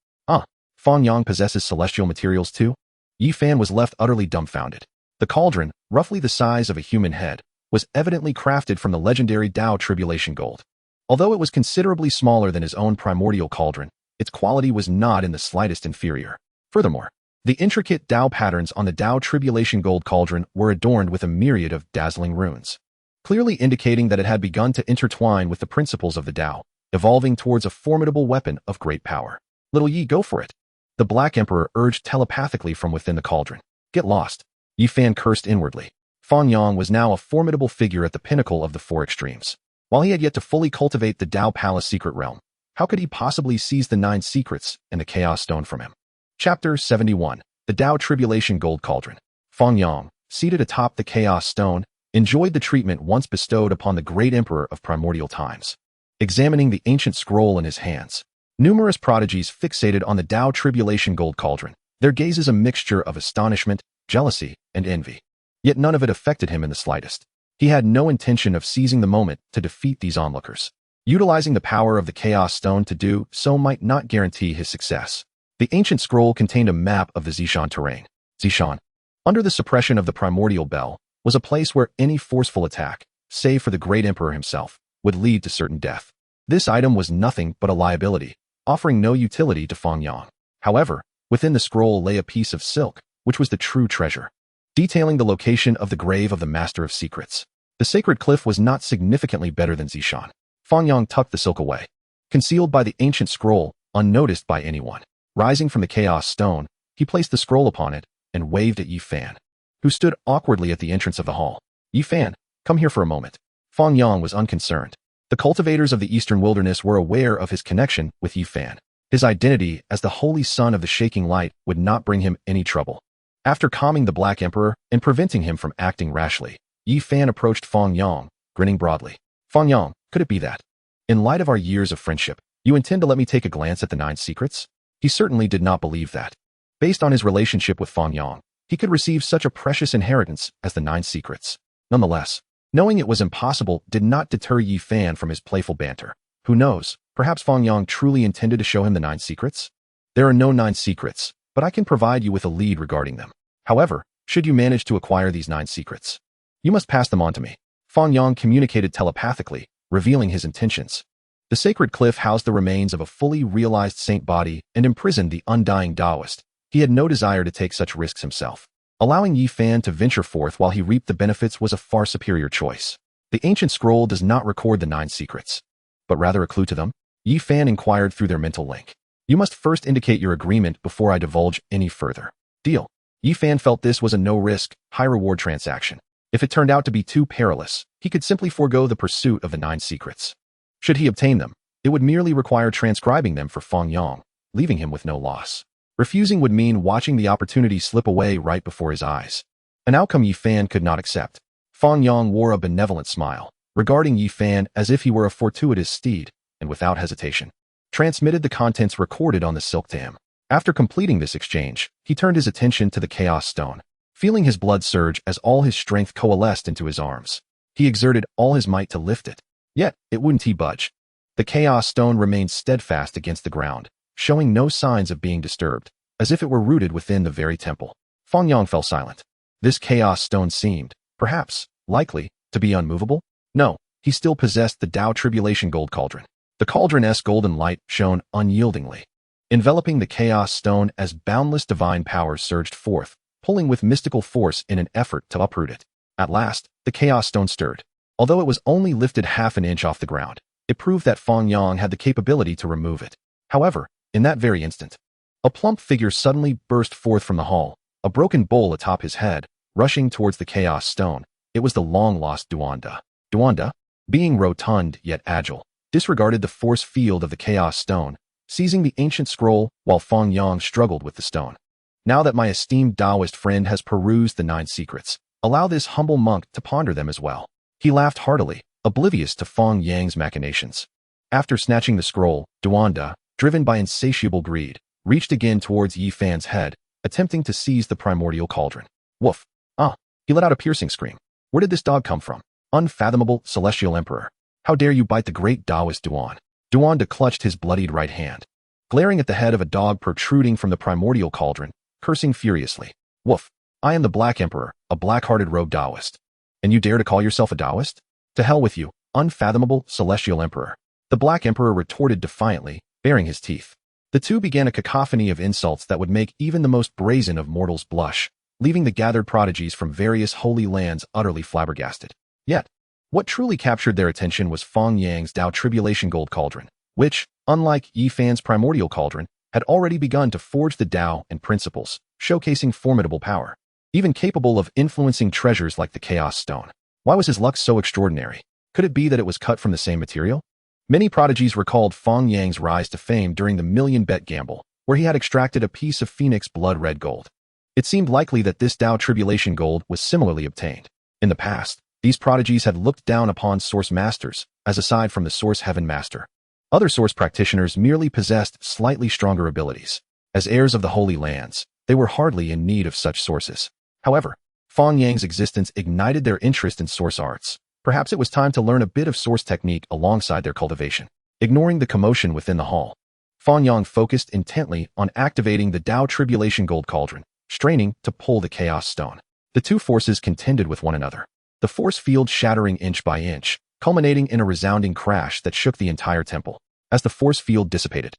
Fang Yang possesses celestial materials too? Yi Fan was left utterly dumbfounded. The cauldron, roughly the size of a human head, was evidently crafted from the legendary Tao Tribulation Gold. Although it was considerably smaller than his own primordial cauldron, its quality was not in the slightest inferior. Furthermore, the intricate Tao patterns on the Tao Tribulation Gold cauldron were adorned with a myriad of dazzling runes, clearly indicating that it had begun to intertwine with the principles of the Tao, evolving towards a formidable weapon of great power. Little Yi, go for it. The Black Emperor urged telepathically from within the cauldron. Get lost. Yi Fan cursed inwardly. Fang Yang was now a formidable figure at the pinnacle of the four extremes. While he had yet to fully cultivate the Tao Palace secret realm, how could he possibly seize the 9 secrets and the Chaos Stone from him? Chapter 71. The Tao Tribulation Gold Cauldron. Fang Yang, seated atop the Chaos Stone, enjoyed the treatment once bestowed upon the great emperor of primordial times. Examining the ancient scroll in his hands, numerous prodigies fixated on the Tao Tribulation Gold Cauldron, their gazes a mixture of astonishment, jealousy, and envy. Yet none of it affected him in the slightest. He had no intention of seizing the moment to defeat these onlookers. Utilizing the power of the Chaos Stone to do so might not guarantee his success. The ancient scroll contained a map of the Zishan terrain. Zishan, under the suppression of the primordial bell, was a place where any forceful attack, save for the great emperor himself, would lead to certain death. This item was nothing but a liability, offering no utility to Fang Yang. However, within the scroll lay a piece of silk, which was the true treasure, detailing the location of the grave of the Master of Secrets. The sacred cliff was not significantly better than Zishan. Fang Yang tucked the silk away, concealed by the ancient scroll, unnoticed by anyone. Rising from the Chaos Stone, he placed the scroll upon it and waved at Yi Fan, who stood awkwardly at the entrance of the hall. Yi Fan, come here for a moment. Fang Yang was unconcerned. The cultivators of the Eastern Wilderness were aware of his connection with Yi Fan. His identity as the holy son of the Shaking Light would not bring him any trouble. After calming the Black Emperor and preventing him from acting rashly, Yi Fan approached Fang Yang, grinning broadly. Fang Yang, could it be that, in light of our years of friendship, you intend to let me take a glance at the 9 secrets? He certainly did not believe that. Based on his relationship with Fang Yang, he could receive such a precious inheritance as the 9 secrets. Nonetheless, knowing it was impossible did not deter Yi Fan from his playful banter. Who knows, perhaps Fang Yang truly intended to show him the 9 secrets? There are no 9 secrets, but I can provide you with a lead regarding them. However, should you manage to acquire these 9 secrets, you must pass them on to me. Fang Yang communicated telepathically, revealing his intentions. The sacred cliff housed the remains of a fully realized saint body and imprisoned the undying Taoist. He had no desire to take such risks himself. Allowing Yi Fan to venture forth while he reaped the benefits was a far superior choice. The ancient scroll does not record the 9 secrets, but rather a clue to them. Yi Fan inquired through their mental link. You must first indicate your agreement before I divulge any further. Deal. Yi Fan felt this was a no-risk, high-reward transaction. If it turned out to be too perilous, he could simply forego the pursuit of the 9 secrets. Should he obtain them, it would merely require transcribing them for Fang Yang, leaving him with no loss. Refusing would mean watching the opportunity slip away right before his eyes. An outcome Yi Fan could not accept. Fang Yang wore a benevolent smile, regarding Yi Fan as if he were a fortuitous steed, and without hesitation, transmitted the contents recorded on the silk to him. After completing this exchange, he turned his attention to the Chaos Stone. feeling his blood surge as all his strength coalesced into his arms. He exerted all his might to lift it. Yet, it wouldn't budge. The Chaos Stone remained steadfast against the ground, showing no signs of being disturbed, as if it were rooted within the very temple. Fang Yang fell silent. This Chaos Stone seemed, perhaps, likely, to be unmovable? No, he still possessed the Tao Tribulation Gold Cauldron. The cauldron's golden light shone unyieldingly, enveloping the Chaos Stone as boundless divine power surged forth, pulling with mystical force in an effort to uproot it. At last, the Chaos Stone stirred. Although it was only lifted half an inch off the ground, it proved that Fang Yang had the capability to remove it. However, in that very instant, a plump figure suddenly burst forth from the hall, a broken bowl atop his head, rushing towards the Chaos Stone. It was the long-lost Duanda. Duanda, being rotund yet agile, disregarded the force field of the Chaos Stone, seizing the ancient scroll while Fang Yang struggled with the stone. Now that my esteemed Taoist friend has perused the 9 secrets, allow this humble monk to ponder them as well. He laughed heartily, oblivious to Fang Yang's machinations. After snatching the scroll, Duanda, driven by insatiable greed, reached again towards Yi Fan's head, attempting to seize the primordial cauldron. Woof! Ah! He let out a piercing scream. Where did this dog come from? Unfathomable celestial emperor! How dare you bite the great Taoist Duan? Duanda clutched his bloodied right hand, glaring at the head of a dog protruding from the primordial cauldron, cursing furiously. Woof! I am the Black Emperor, a black-hearted rogue Taoist. And you dare to call yourself a Taoist? To hell with you, unfathomable celestial emperor! The Black Emperor retorted defiantly, baring his teeth. The two began a cacophony of insults that would make even the most brazen of mortals blush, leaving the gathered prodigies from various holy lands utterly flabbergasted. Yet, what truly captured their attention was Fang Yang's Tao Tribulation Gold Cauldron, which, unlike Yi Fan's primordial cauldron, had already begun to forge the Tao and principles, showcasing formidable power, even capable of influencing treasures like the Chaos Stone. Why was his luck so extraordinary? Could it be that it was cut from the same material? Many prodigies recalled Fang Yang's rise to fame during the million-bet gamble, where he had extracted a piece of Phoenix blood-red gold. It seemed likely that this Tao Tribulation gold was similarly obtained. In the past, these prodigies had looked down upon Source Masters, as aside from the Source Heaven Master. Other Source practitioners merely possessed slightly stronger abilities. As heirs of the Holy Lands, they were hardly in need of such sources. However, Fang Yang's existence ignited their interest in Source arts. Perhaps it was time to learn a bit of Source technique alongside their cultivation. Ignoring the commotion within the hall, Fang Yang focused intently on activating the Tao Tribulation Gold Cauldron, straining to pull the Chaos Stone. The two forces contended with one another, the force field shattering inch by inch, culminating in a resounding crash that shook the entire temple. As the force field dissipated,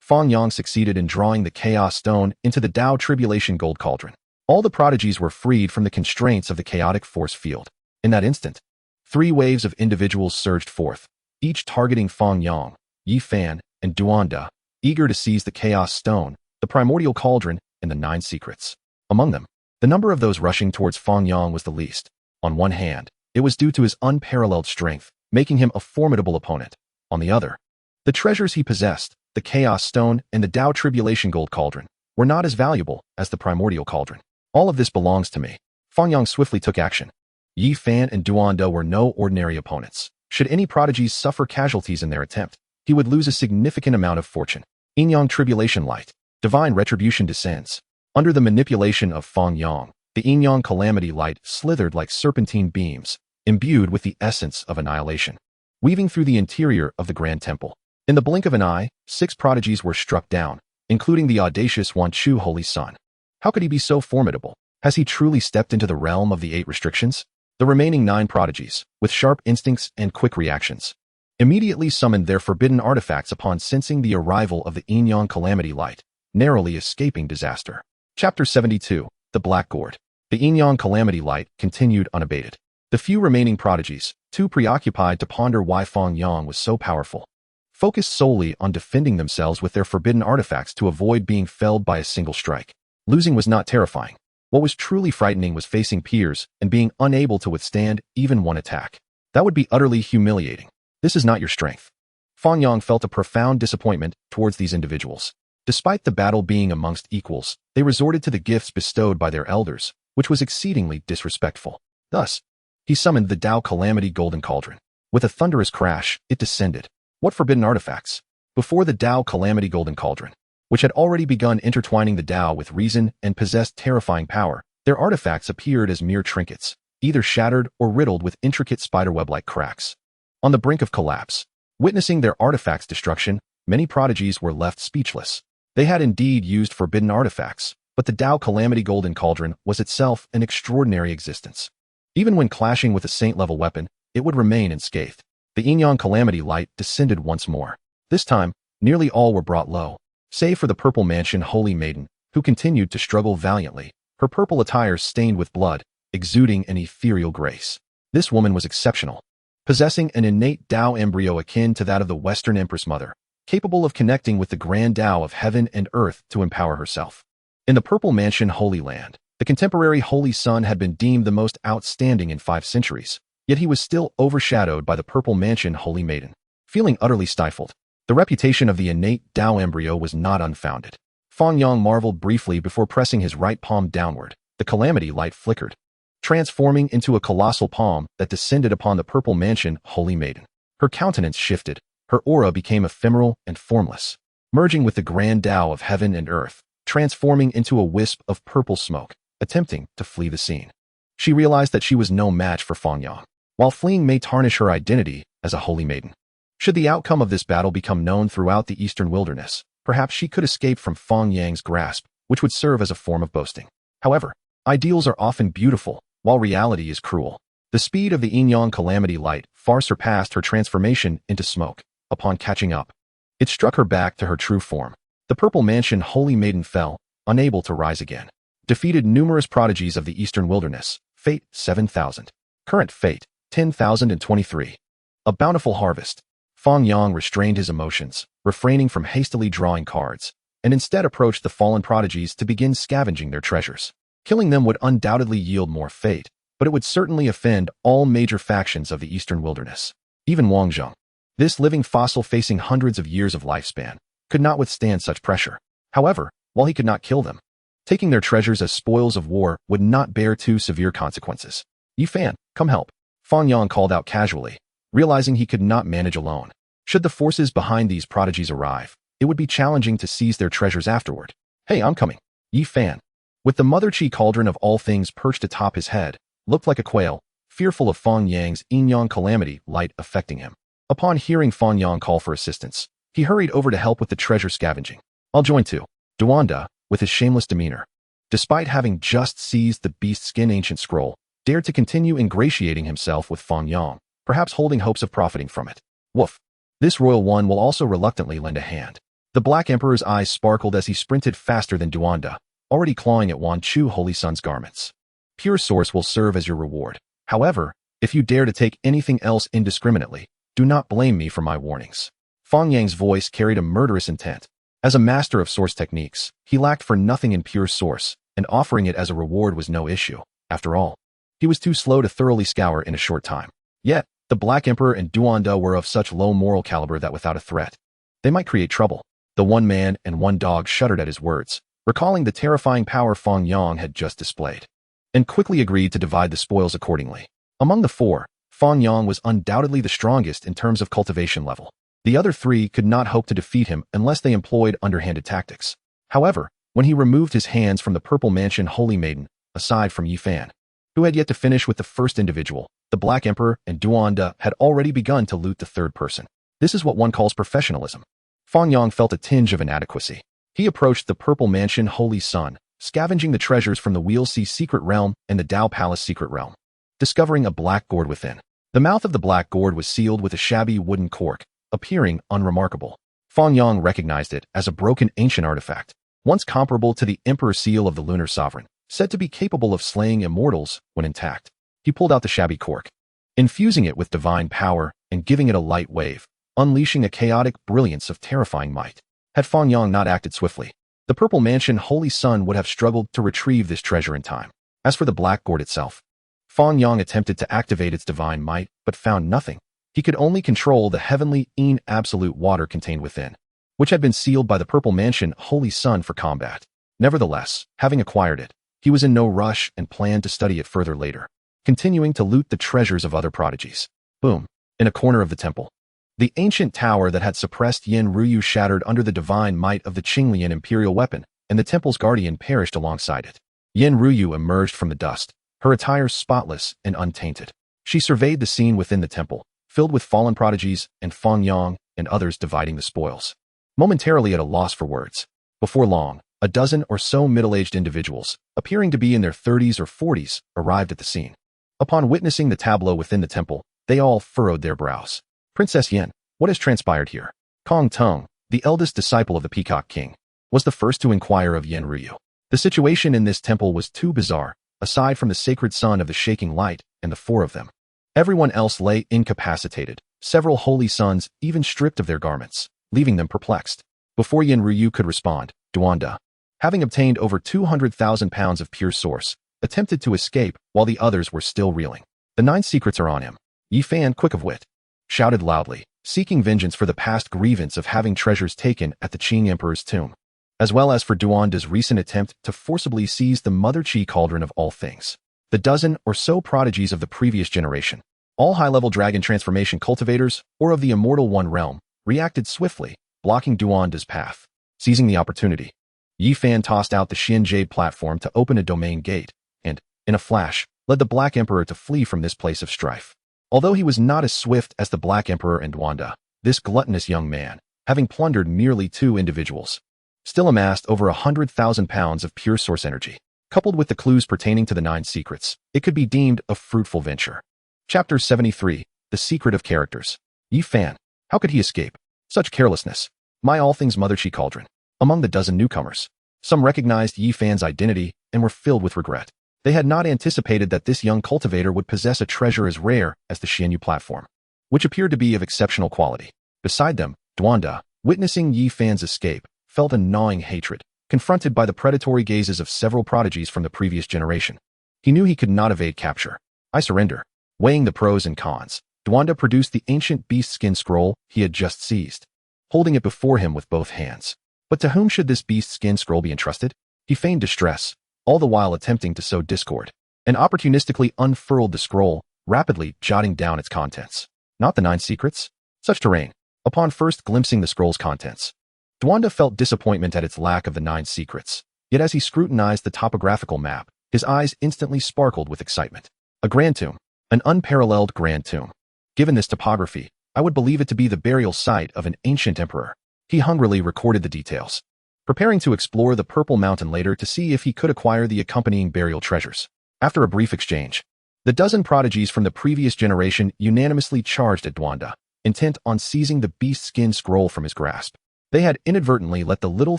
Fang Yang succeeded in drawing the Chaos Stone into the Tao Tribulation Gold Cauldron. All the prodigies were freed from the constraints of the chaotic force field. In that instant, 3 waves of individuals surged forth, each targeting Fang Yang, Yi Fan, and Duanda, eager to seize the Chaos Stone, the primordial cauldron, and the 9 secrets. Among them, the number of those rushing towards Fang Yang was the least. On one hand, it was due to his unparalleled strength, making him a formidable opponent. On the other, the treasures he possessed, the Chaos Stone and the Tao Tribulation Gold Cauldron, were not as valuable as the primordial cauldron. All of this belongs to me. Fang Yang swiftly took action. Yi Fan and Duanda were no ordinary opponents. Should any prodigies suffer casualties in their attempt, he would lose a significant amount of fortune. Yin Yang Tribulation Light, divine retribution descends. Under the manipulation of Fang Yang, the Yin Yang Calamity Light slithered like serpentine beams, imbued with the essence of annihilation, weaving through the interior of the Grand Temple. In the blink of an eye, 6 prodigies were struck down, including the audacious Wan Chu Holy Son. How could he be so formidable? Has he truly stepped into the realm of the 8 restrictions? The remaining 9 prodigies, with sharp instincts and quick reactions, immediately summoned their forbidden artifacts upon sensing the arrival of the Yin Yang Calamity Light, narrowly escaping disaster. Chapter 72, The Black Gourd. The Yin Yang Calamity Light continued unabated. The few remaining prodigies, too preoccupied to ponder why Fang Yang was so powerful, focused solely on defending themselves with their forbidden artifacts to avoid being felled by a single strike. Losing was not terrifying. What was truly frightening was facing peers and being unable to withstand even one attack. That would be utterly humiliating. This is not your strength. Fang Yang felt a profound disappointment towards these individuals. Despite the battle being amongst equals, they resorted to the gifts bestowed by their elders, which was exceedingly disrespectful. Thus, he summoned the Tao Calamity Golden Cauldron. With a thunderous crash, it descended. What forbidden artifacts? Before the Tao Calamity Golden Cauldron, which had already begun intertwining the Tao with reason and possessed terrifying power, Their artifacts appeared as mere trinkets, either shattered or riddled with intricate spiderweb-like cracks. On the brink of collapse, witnessing their artifacts' destruction, many prodigies were left speechless. They had indeed used forbidden artifacts, but the Tao Calamity Golden Cauldron was itself an extraordinary existence. Even when clashing with a saint-level weapon, it would remain unscathed. The Yin Yang Calamity Light descended once more. This time, nearly all were brought low, save for the Purple Mansion Holy Maiden, who continued to struggle valiantly, her purple attire stained with blood, exuding an ethereal grace. This woman was exceptional, possessing an innate Tao embryo akin to that of the Western Empress Mother, capable of connecting with the grand Tao of heaven and earth to empower herself. In the Purple Mansion Holy Land, the contemporary Holy Son had been deemed the most outstanding in 5 centuries, yet he was still overshadowed by the Purple Mansion Holy Maiden. Feeling utterly stifled, the reputation of the innate Tao embryo was not unfounded. Fang Yang marveled briefly before pressing his right palm downward. The calamity light flickered, transforming into a colossal palm that descended upon the Purple Mansion Holy Maiden. Her countenance shifted. Her aura became ephemeral and formless, merging with the grand Tao of heaven and earth, transforming into a wisp of purple smoke, attempting to flee the scene. She realized that she was no match for Fang Yang. While fleeing may tarnish her identity as a holy maiden, should the outcome of this battle become known throughout the eastern wilderness, perhaps she could escape from Fang Yang's grasp, which would serve as a form of boasting. However, ideals are often beautiful, while reality is cruel. The speed of the Yin Yang Calamity Light far surpassed her transformation into smoke. Upon catching up, it struck her back to her true form. The Purple Mansion Holy Maiden fell, unable to rise again. Defeated numerous prodigies of the eastern wilderness. Fate 7,000. Current fate 10,023. A bountiful harvest. Fang Yang restrained his emotions, refraining from hastily drawing cards, and instead approached the fallen prodigies to begin scavenging their treasures. Killing them would undoubtedly yield more fate, but it would certainly offend all major factions of the eastern wilderness. Even Wang Zheng, this living fossil facing hundreds of years of lifespan, could not withstand such pressure. However, while he could not kill them, taking their treasures as spoils of war would not bear too severe consequences. Yifan, come help. Fang Yang called out casually, realizing he could not manage alone. Should the forces behind these prodigies arrive, it would be challenging to seize their treasures afterward. Hey, I'm coming. Yifan, with the Mother Chi cauldron of all things perched atop his head, looked like a quail, fearful of Fang Yang's Yin Yang Calamity Light affecting him. Upon hearing Fang Yang call for assistance, he hurried over to help with the treasure scavenging. I'll join too. Duanda, with his shameless demeanor, despite having just seized the beast skin ancient scroll, dared to continue ingratiating himself with Fang Yang, perhaps holding hopes of profiting from it. Woof. This royal one will also reluctantly lend a hand. The Black Emperor's eyes sparkled as he sprinted faster than Duanda, already clawing at Wan Chu Holy Sun's garments. Pure Source will serve as your reward. However, if you dare to take anything else indiscriminately, do not blame me for my warnings. Fang Yang's voice carried a murderous intent. As a master of source techniques, he lacked for nothing in Pure Source, and offering it as a reward was no issue. After all, he was too slow to thoroughly scour in a short time. Yet, the Black Emperor and Duanda were of such low moral caliber that without a threat, they might create trouble. The one man and one dog shuddered at his words, recalling the terrifying power Fang Yang had just displayed, and quickly agreed to divide the spoils accordingly. Among the 4, Fang Yang was undoubtedly the strongest in terms of cultivation level. The other 3 could not hope to defeat him unless they employed underhanded tactics. However, when he removed his hands from the Purple Mansion Holy Maiden, aside from Yifan, who had yet to finish with the first individual, the Black Emperor and Duanda had already begun to loot the third person. This is what one calls professionalism. Fang Yang felt a tinge of inadequacy. He approached the Purple Mansion Holy Sun, scavenging the treasures from the Wheel Sea Secret Realm and the Dao Palace Secret Realm, discovering a black gourd within. The mouth of the black gourd was sealed with a shabby wooden cork, appearing unremarkable. Fang Yang recognized it as a broken ancient artifact, once comparable to the Emperor Seal of the Lunar Sovereign, said to be capable of slaying immortals when intact. He pulled out the shabby cork, infusing it with divine power and giving it a light wave, unleashing a chaotic brilliance of terrifying might. Had Fang Yang not acted swiftly, the Purple Mansion Holy Sun would have struggled to retrieve this treasure in time. As for the black gourd itself, Fang Yang attempted to activate its divine might, but found nothing. He could only control the heavenly absolute water contained within, which had been sealed by the Purple Mansion Holy Sun for combat. Nevertheless, having acquired it, he was in no rush and planned to study it further later, continuing to loot the treasures of other prodigies. Boom. In a corner of the temple, the ancient tower that had suppressed Yin Ruyu shattered under the divine might of the Qinglian imperial weapon, and the temple's guardian perished alongside it. Yin Ruyu emerged from the dust, her attire spotless and untainted. She surveyed the scene within the temple, filled with fallen prodigies and Fang Yang and others dividing the spoils. Momentarily at a loss for words. Before long, a dozen or so middle-aged individuals, appearing to be in their 30s or 40s, arrived at the scene. Upon witnessing the tableau within the temple, they all furrowed their brows. Princess Yin, what has transpired here? Kong Tung, the eldest disciple of the Peacock King, was the first to inquire of Yin Ruyu. The situation in this temple was too bizarre, aside from the sacred sun of the shaking light and the four of them. Everyone else lay incapacitated, several holy sons even stripped of their garments, leaving them perplexed. Before Yin Ruyu could respond, Duanda, having obtained over 200,000 pounds of pure source, attempted to escape while the others were still reeling. The 9 secrets are on him. Yi Fan, quick of wit, shouted loudly, seeking vengeance for the past grievance of having treasures taken at the Qing Emperor's tomb, as well as for Duanda's recent attempt to forcibly seize the Mother Qi cauldron of all things. The dozen or so prodigies of the previous generation, all high-level dragon transformation cultivators or of the Immortal One realm, reacted swiftly, blocking Duanda's path. Seizing the opportunity, Yi Fan tossed out the Xian Jade platform to open a domain gate, and, in a flash, led the Black Emperor to flee from this place of strife. Although he was not as swift as the Black Emperor and Duanda, this gluttonous young man, having plundered merely 2 individuals, still amassed over 100,000 pounds of pure source energy. Coupled with the clues pertaining to the 9 secrets, it could be deemed a fruitful venture. Chapter 73, The Secret of Characters. Yi Fan, how could he escape? Such carelessness. My all things Mother Qi cauldron. Among the dozen newcomers, some recognized Yi Fan's identity and were filled with regret. They had not anticipated that this young cultivator would possess a treasure as rare as the Xianyu platform, which appeared to be of exceptional quality. Beside them, Duanda, witnessing Yi Fan's escape, felt a gnawing hatred, confronted by the predatory gazes of several prodigies from the previous generation. He knew he could not evade capture. I surrender. Weighing the pros and cons, Duanda produced the ancient beast skin scroll he had just seized, holding it before him with both hands. But to whom should this beast skin scroll be entrusted? He feigned distress, all the while attempting to sow discord, and opportunistically unfurled the scroll, rapidly jotting down its contents. Not the 9 secrets? Such terrain. Upon first glimpsing the scroll's contents, Duanda felt disappointment at its lack of the 9 secrets, yet as he scrutinized the topographical map, his eyes instantly sparkled with excitement. A grand tomb. An unparalleled grand tomb. Given this topography, I would believe it to be the burial site of an ancient emperor. He hungrily recorded the details, preparing to explore the Purple Mountain later to see if he could acquire the accompanying burial treasures. After a brief exchange, the dozen prodigies from the previous generation unanimously charged at Duanda, intent on seizing the beast skin scroll from his grasp. They had inadvertently let the little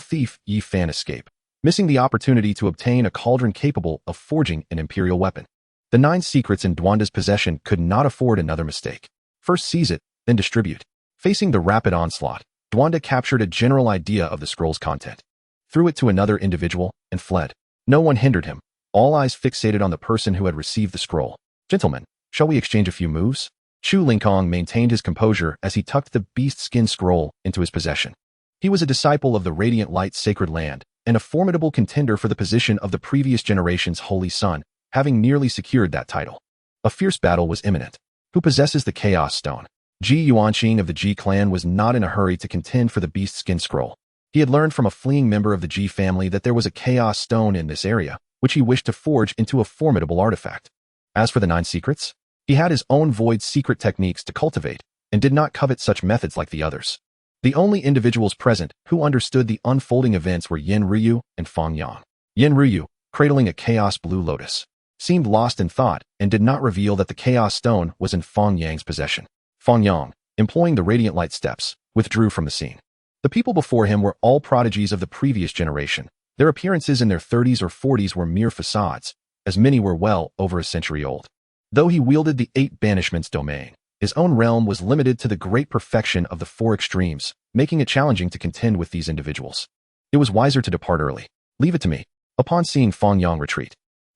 thief Yi Fan escape, missing the opportunity to obtain a cauldron capable of forging an imperial weapon. The 9 secrets in Duanda's possession could not afford another mistake. First seize it, then distribute. Facing the rapid onslaught, Duanda captured a general idea of the scroll's content, threw it to another individual, and fled. No one hindered him, all eyes fixated on the person who had received the scroll. Gentlemen, shall we exchange a few moves? Chu Lingkong maintained his composure as he tucked the beast skin scroll into his possession. He was a disciple of the Radiant Light Sacred Land and a formidable contender for the position of the previous generation's Holy Son, having nearly secured that title. A fierce battle was imminent. Who possesses the Chaos Stone? Ji Yuanqing of the Ji clan was not in a hurry to contend for the beast skin scroll. He had learned from a fleeing member of the Ji family that there was a Chaos Stone in this area, which he wished to forge into a formidable artifact. As for the 9 secrets, he had his own void secret techniques to cultivate, and did not covet such methods like the others. The only individuals present who understood the unfolding events were Yin Ruyu and Fang Yang. Yin Ruyu, cradling a Chaos Blue Lotus, seemed lost in thought and did not reveal that the Chaos Stone was in Fang Yang's possession. Fang Yang, employing the Radiant Light steps, withdrew from the scene. The people before him were all prodigies of the previous generation. Their appearances in their 30s or 40s were mere facades, as many were well over a century old. Though he wielded the 8 banishments domain, his own realm was limited to the great perfection of the 4 extremes, making it challenging to contend with these individuals. It was wiser to depart early. Leave it to me. Upon seeing Fang Yang retreat,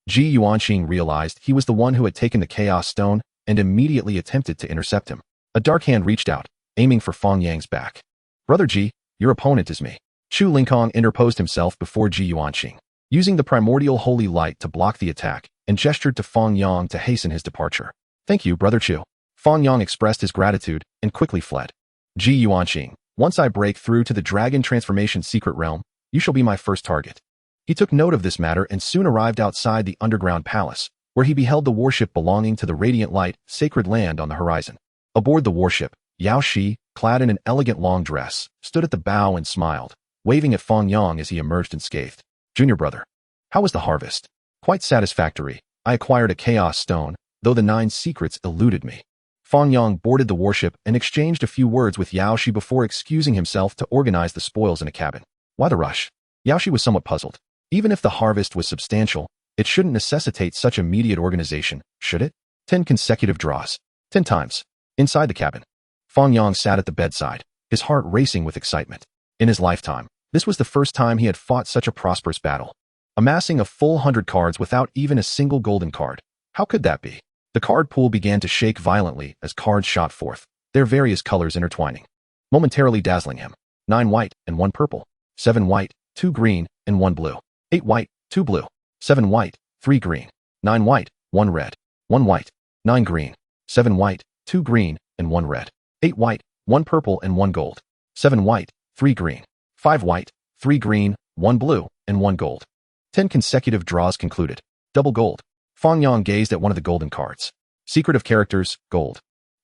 Ji Yuanqing realized he was the one who had taken the Chaos Stone and immediately attempted to intercept him. A dark hand reached out, aiming for Fang Yang's back. Brother Ji, your opponent is me. Chu Lingkong interposed himself before Ji Yuanqing, using the primordial holy light to block the attack, and gestured to Fang Yang to hasten his departure. Thank you, Brother Chu. Fang Yang expressed his gratitude and quickly fled. Ji Yuanqing, once I break through to the dragon transformation secret realm, you shall be my first target. He took note of this matter and soon arrived outside the underground palace, where he beheld the warship belonging to the Radiant Light, Sacred Land on the horizon. Aboard the warship, Yao Shi, clad in an elegant long dress, stood at the bow and smiled, waving at Fang Yang as he emerged unscathed. Junior brother, how was the harvest? Quite satisfactory. I acquired a chaos stone, though the 9 secrets eluded me. Fang Yang boarded the warship and exchanged a few words with Yao Shi before excusing himself to organize the spoils in a cabin. Why the rush? Yao Shi was somewhat puzzled. Even if the harvest was substantial, it shouldn't necessitate such immediate organization, should it? 10 consecutive draws. 10 times. Inside the cabin, Fang Yang sat at the bedside, his heart racing with excitement. In his lifetime, this was the first time he had fought such a prosperous battle. Amassing a full 100 cards without even a single golden card. How could that be? The card pool began to shake violently as cards shot forth, their various colors intertwining, momentarily dazzling him. 9 white and 1 purple. 7 white, 2 green, and 1 blue. 8 white, 2 blue. 7 white, 3 green. 9 white, 1 red. 1 white. 9 green. 7 white, 2 green, and 1 red. 8 white, 1 purple, and 1 gold. 7 white, 3 green. 5 white, 3 green, 1 blue, and 1 gold. 10 consecutive draws concluded. Double gold. Fang Yang gazed at one of the golden cards. Secret of characters, gold.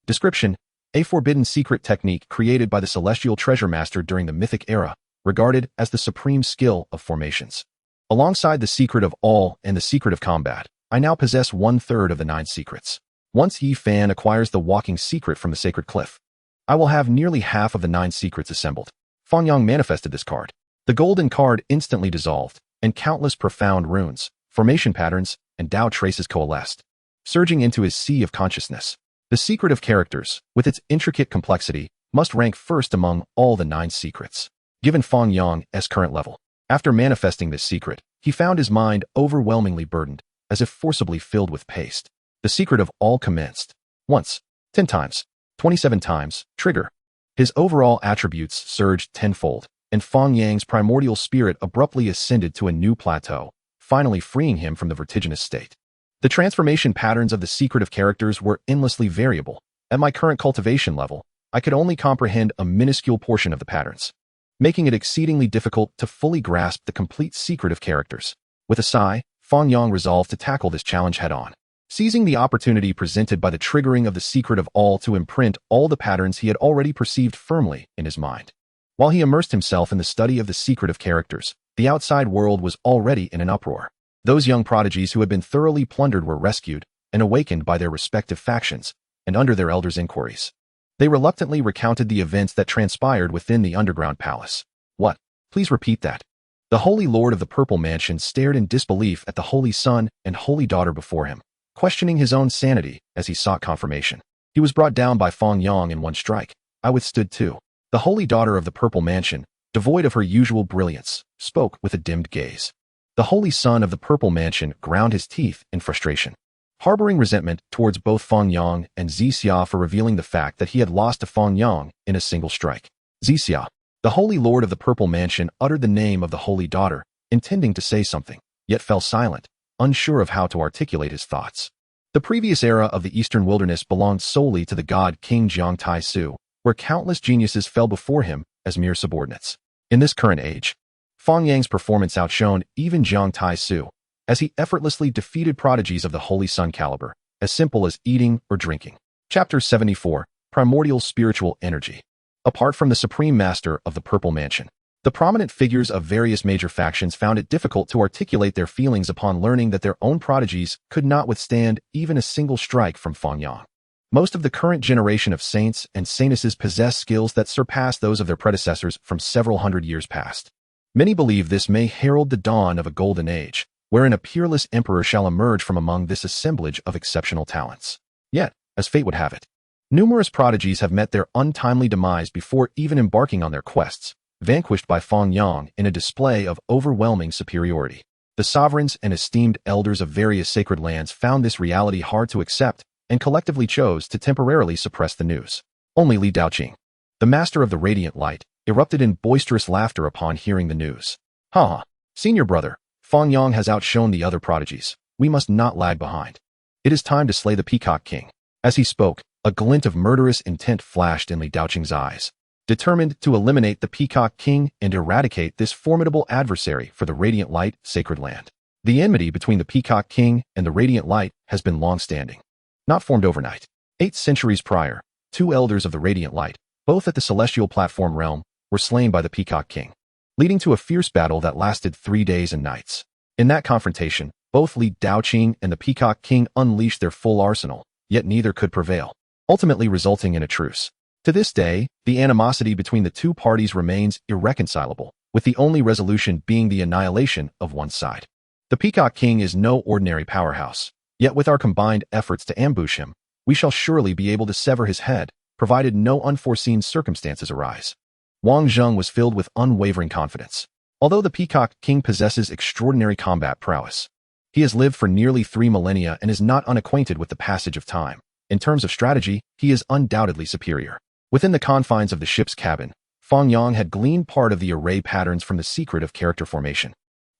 Description: a forbidden secret technique created by the Celestial Treasure Master during the Mythic Era, regarded as the supreme skill of formations. Alongside the secret of all and the secret of combat, I now possess 1/3 of the 9 secrets. Once Yi Fan acquires the walking secret from the Sacred Cliff, I will have nearly half of the 9 secrets assembled. Fang Yang manifested this card. The golden card instantly dissolved, and countless profound runes, formation patterns, and Tao traces coalesced, surging into his sea of consciousness. The secret of characters, with its intricate complexity, must rank first among all the 9 secrets, given Fang Yang's current level. After manifesting this secret, he found his mind overwhelmingly burdened, as if forcibly filled with paste. The secret of all commenced. Once, 10 times, 27 times, trigger. His overall attributes surged tenfold, and Fang Yang's primordial spirit abruptly ascended to a new plateau, finally freeing him from the vertiginous state. The transformation patterns of the secret of characters were endlessly variable. At my current cultivation level, I could only comprehend a minuscule portion of the patterns, making it exceedingly difficult to fully grasp the complete secret of characters. With a sigh, Fang Yang resolved to tackle this challenge head-on, seizing the opportunity presented by the triggering of the secret of all to imprint all the patterns he had already perceived firmly in his mind. While he immersed himself in the study of the secret of characters, the outside world was already in an uproar. Those young prodigies who had been thoroughly plundered were rescued and awakened by their respective factions, and under their elders' inquiries, they reluctantly recounted the events that transpired within the underground palace. What? Please repeat that. The Holy Lord of the Purple Mansion stared in disbelief at the Holy Son and Holy Daughter before him, questioning his own sanity as he sought confirmation. He was brought down by Fang Yang in one strike. I withstood too. The Holy Daughter of the Purple Mansion, devoid of her usual brilliance, spoke with a dimmed gaze. The Holy Son of the Purple Mansion ground his teeth in frustration, harboring resentment towards both Fang Yang and Zixia for revealing the fact that he had lost to Fang Yang in a single strike. Zixia, the Holy Lord of the Purple Mansion, uttered the name of the Holy Daughter, intending to say something, yet fell silent, unsure of how to articulate his thoughts. The previous era of the Eastern Wilderness belonged solely to the god King Jiang Tai-Su, where countless geniuses fell before him as mere subordinates. In this current age, Fang Yang's performance outshone even Jiang Tai-Su, as he effortlessly defeated prodigies of the Holy Sun caliber, as simple as eating or drinking. Chapter 74, Primordial Spiritual Energy. Apart from the Supreme Master of the Purple Mansion, the prominent figures of various major factions found it difficult to articulate their feelings upon learning that their own prodigies could not withstand even a single strike from Fang Yang. Most of the current generation of saints and saintesses possess skills that surpass those of their predecessors from several hundred years past. Many believe this may herald the dawn of a golden age, wherein a peerless emperor shall emerge from among this assemblage of exceptional talents. Yet, as fate would have it, numerous prodigies have met their untimely demise before even embarking on their quests, vanquished by Fang Yang in a display of overwhelming superiority. The sovereigns and esteemed elders of various sacred lands found this reality hard to accept and collectively chose to temporarily suppress the news. Only Li Daoqing, the master of the Radiant Light, erupted in boisterous laughter upon hearing the news. Ha! Senior brother, Fang Yang has outshone the other prodigies. We must not lag behind. It is time to slay the Peacock King. As he spoke, a glint of murderous intent flashed in Li Daoqing's eyes. determined to eliminate the Peacock King and eradicate this formidable adversary for the Radiant Light sacred land. The enmity between the Peacock King and the Radiant Light has been long-standing, not formed overnight. 8 centuries prior, 2 elders of the Radiant Light, both at the celestial platform realm, were slain by the Peacock King, leading to a fierce battle that lasted 3 days and nights. In that confrontation, both Li Daoqing and the Peacock King unleashed their full arsenal, yet neither could prevail, ultimately resulting in a truce. To this day, the animosity between the two parties remains irreconcilable, with the only resolution being the annihilation of one side. The Peacock King is no ordinary powerhouse, yet with our combined efforts to ambush him, we shall surely be able to sever his head, provided no unforeseen circumstances arise. Wang Zheng was filled with unwavering confidence. Although the Peacock King possesses extraordinary combat prowess, he has lived for nearly 3 millennia and is not unacquainted with the passage of time. In terms of strategy, he is undoubtedly superior. Within the confines of the ship's cabin, Fang Yang had gleaned part of the array patterns from the secret of character formation,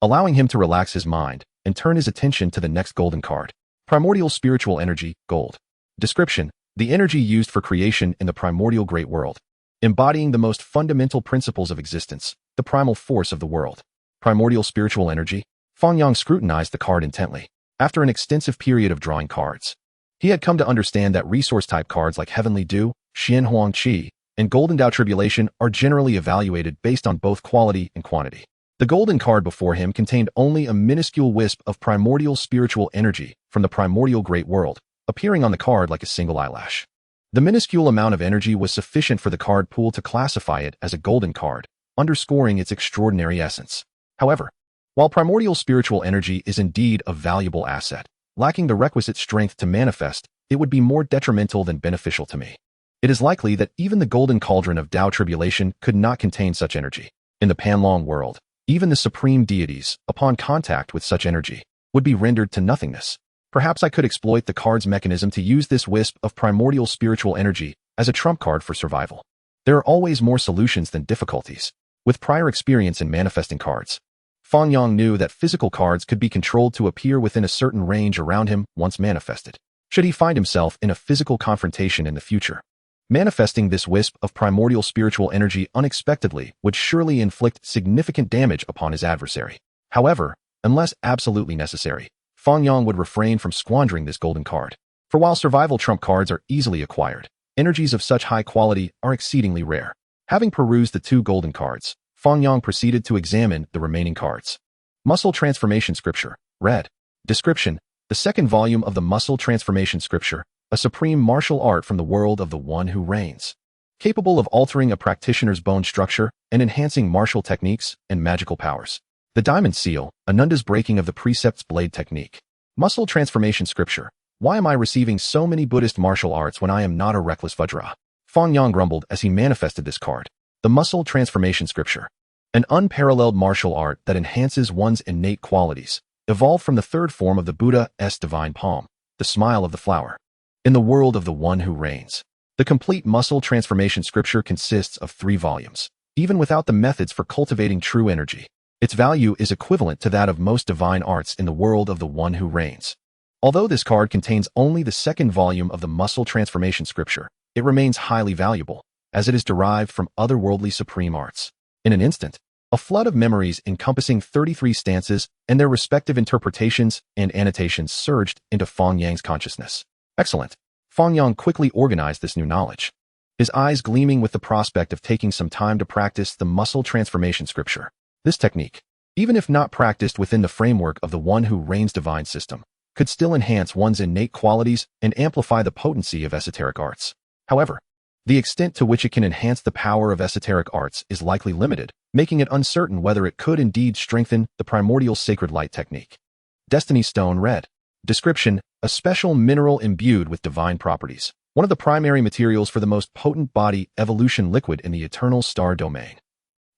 allowing him to relax his mind and turn his attention to the next golden card. Primordial Spiritual Energy, Gold. Description: the energy used for creation in the primordial great world, embodying the most fundamental principles of existence, the primal force of the world. Primordial Spiritual Energy. Fang Yang scrutinized the card intently. After an extensive period of drawing cards, he had come to understand that resource-type cards like Heavenly Dew, Xian Huang Qi, and Golden Dao Tribulation are generally evaluated based on both quality and quantity. The golden card before him contained only a minuscule wisp of primordial spiritual energy from the primordial great world, appearing on the card like a single eyelash. The minuscule amount of energy was sufficient for the card pool to classify it as a golden card, underscoring its extraordinary essence. However, while primordial spiritual energy is indeed a valuable asset, lacking the requisite strength to manifest, it would be more detrimental than beneficial to me. It is likely that even the golden cauldron of Dao Tribulation could not contain such energy. In the Panlong world, even the supreme deities, upon contact with such energy, would be rendered to nothingness. Perhaps I could exploit the card's mechanism to use this wisp of primordial spiritual energy as a trump card for survival. There are always more solutions than difficulties. With prior experience in manifesting cards, Fang Yang knew that physical cards could be controlled to appear within a certain range around him once manifested, should he find himself in a physical confrontation in the future. Manifesting this wisp of primordial spiritual energy unexpectedly would surely inflict significant damage upon his adversary. However, unless absolutely necessary, Fang Yang would refrain from squandering this golden card. For while survival trump cards are easily acquired, energies of such high quality are exceedingly rare. Having perused the 2 golden cards, Fang Yang proceeded to examine the remaining cards. Muscle Transformation Scripture, Red. Description: the second volume of the Muscle Transformation Scripture, a supreme martial art from the world of the One Who Reigns, capable of altering a practitioner's bone structure and enhancing martial techniques and magical powers. The Diamond Seal, Ananda's breaking of the Precept's blade technique. Muscle Transformation Scripture: why am I receiving so many Buddhist martial arts when I am not a reckless Vajra? Fang Yang grumbled as he manifested this card. The Muscle Transformation Scripture, an unparalleled martial art that enhances one's innate qualities, evolved from the third form of the Buddha's divine palm, the smile of the flower. In the world of the One Who Reigns, the complete Muscle Transformation Scripture consists of 3 volumes. Even without the methods for cultivating true energy, its value is equivalent to that of most divine arts in the world of the One Who Reigns. Although this card contains only the second volume of the Muscle Transformation Scripture, it remains highly valuable, as it is derived from otherworldly supreme arts. In an instant, a flood of memories encompassing 33 stances and their respective interpretations and annotations surged into Fang Yang's consciousness. Excellent. Fang Yang quickly organized this new knowledge, his eyes gleaming with the prospect of taking some time to practice the Muscle Transformation Scripture. This technique, even if not practiced within the framework of the One Who Reigns divine system, could still enhance one's innate qualities and amplify the potency of esoteric arts. However, the extent to which it can enhance the power of esoteric arts is likely limited, making it uncertain whether it could indeed strengthen the primordial sacred light technique. Destiny Stone, Red. Description: a special mineral imbued with divine properties, one of the primary materials for the most potent body evolution liquid in the eternal star domain.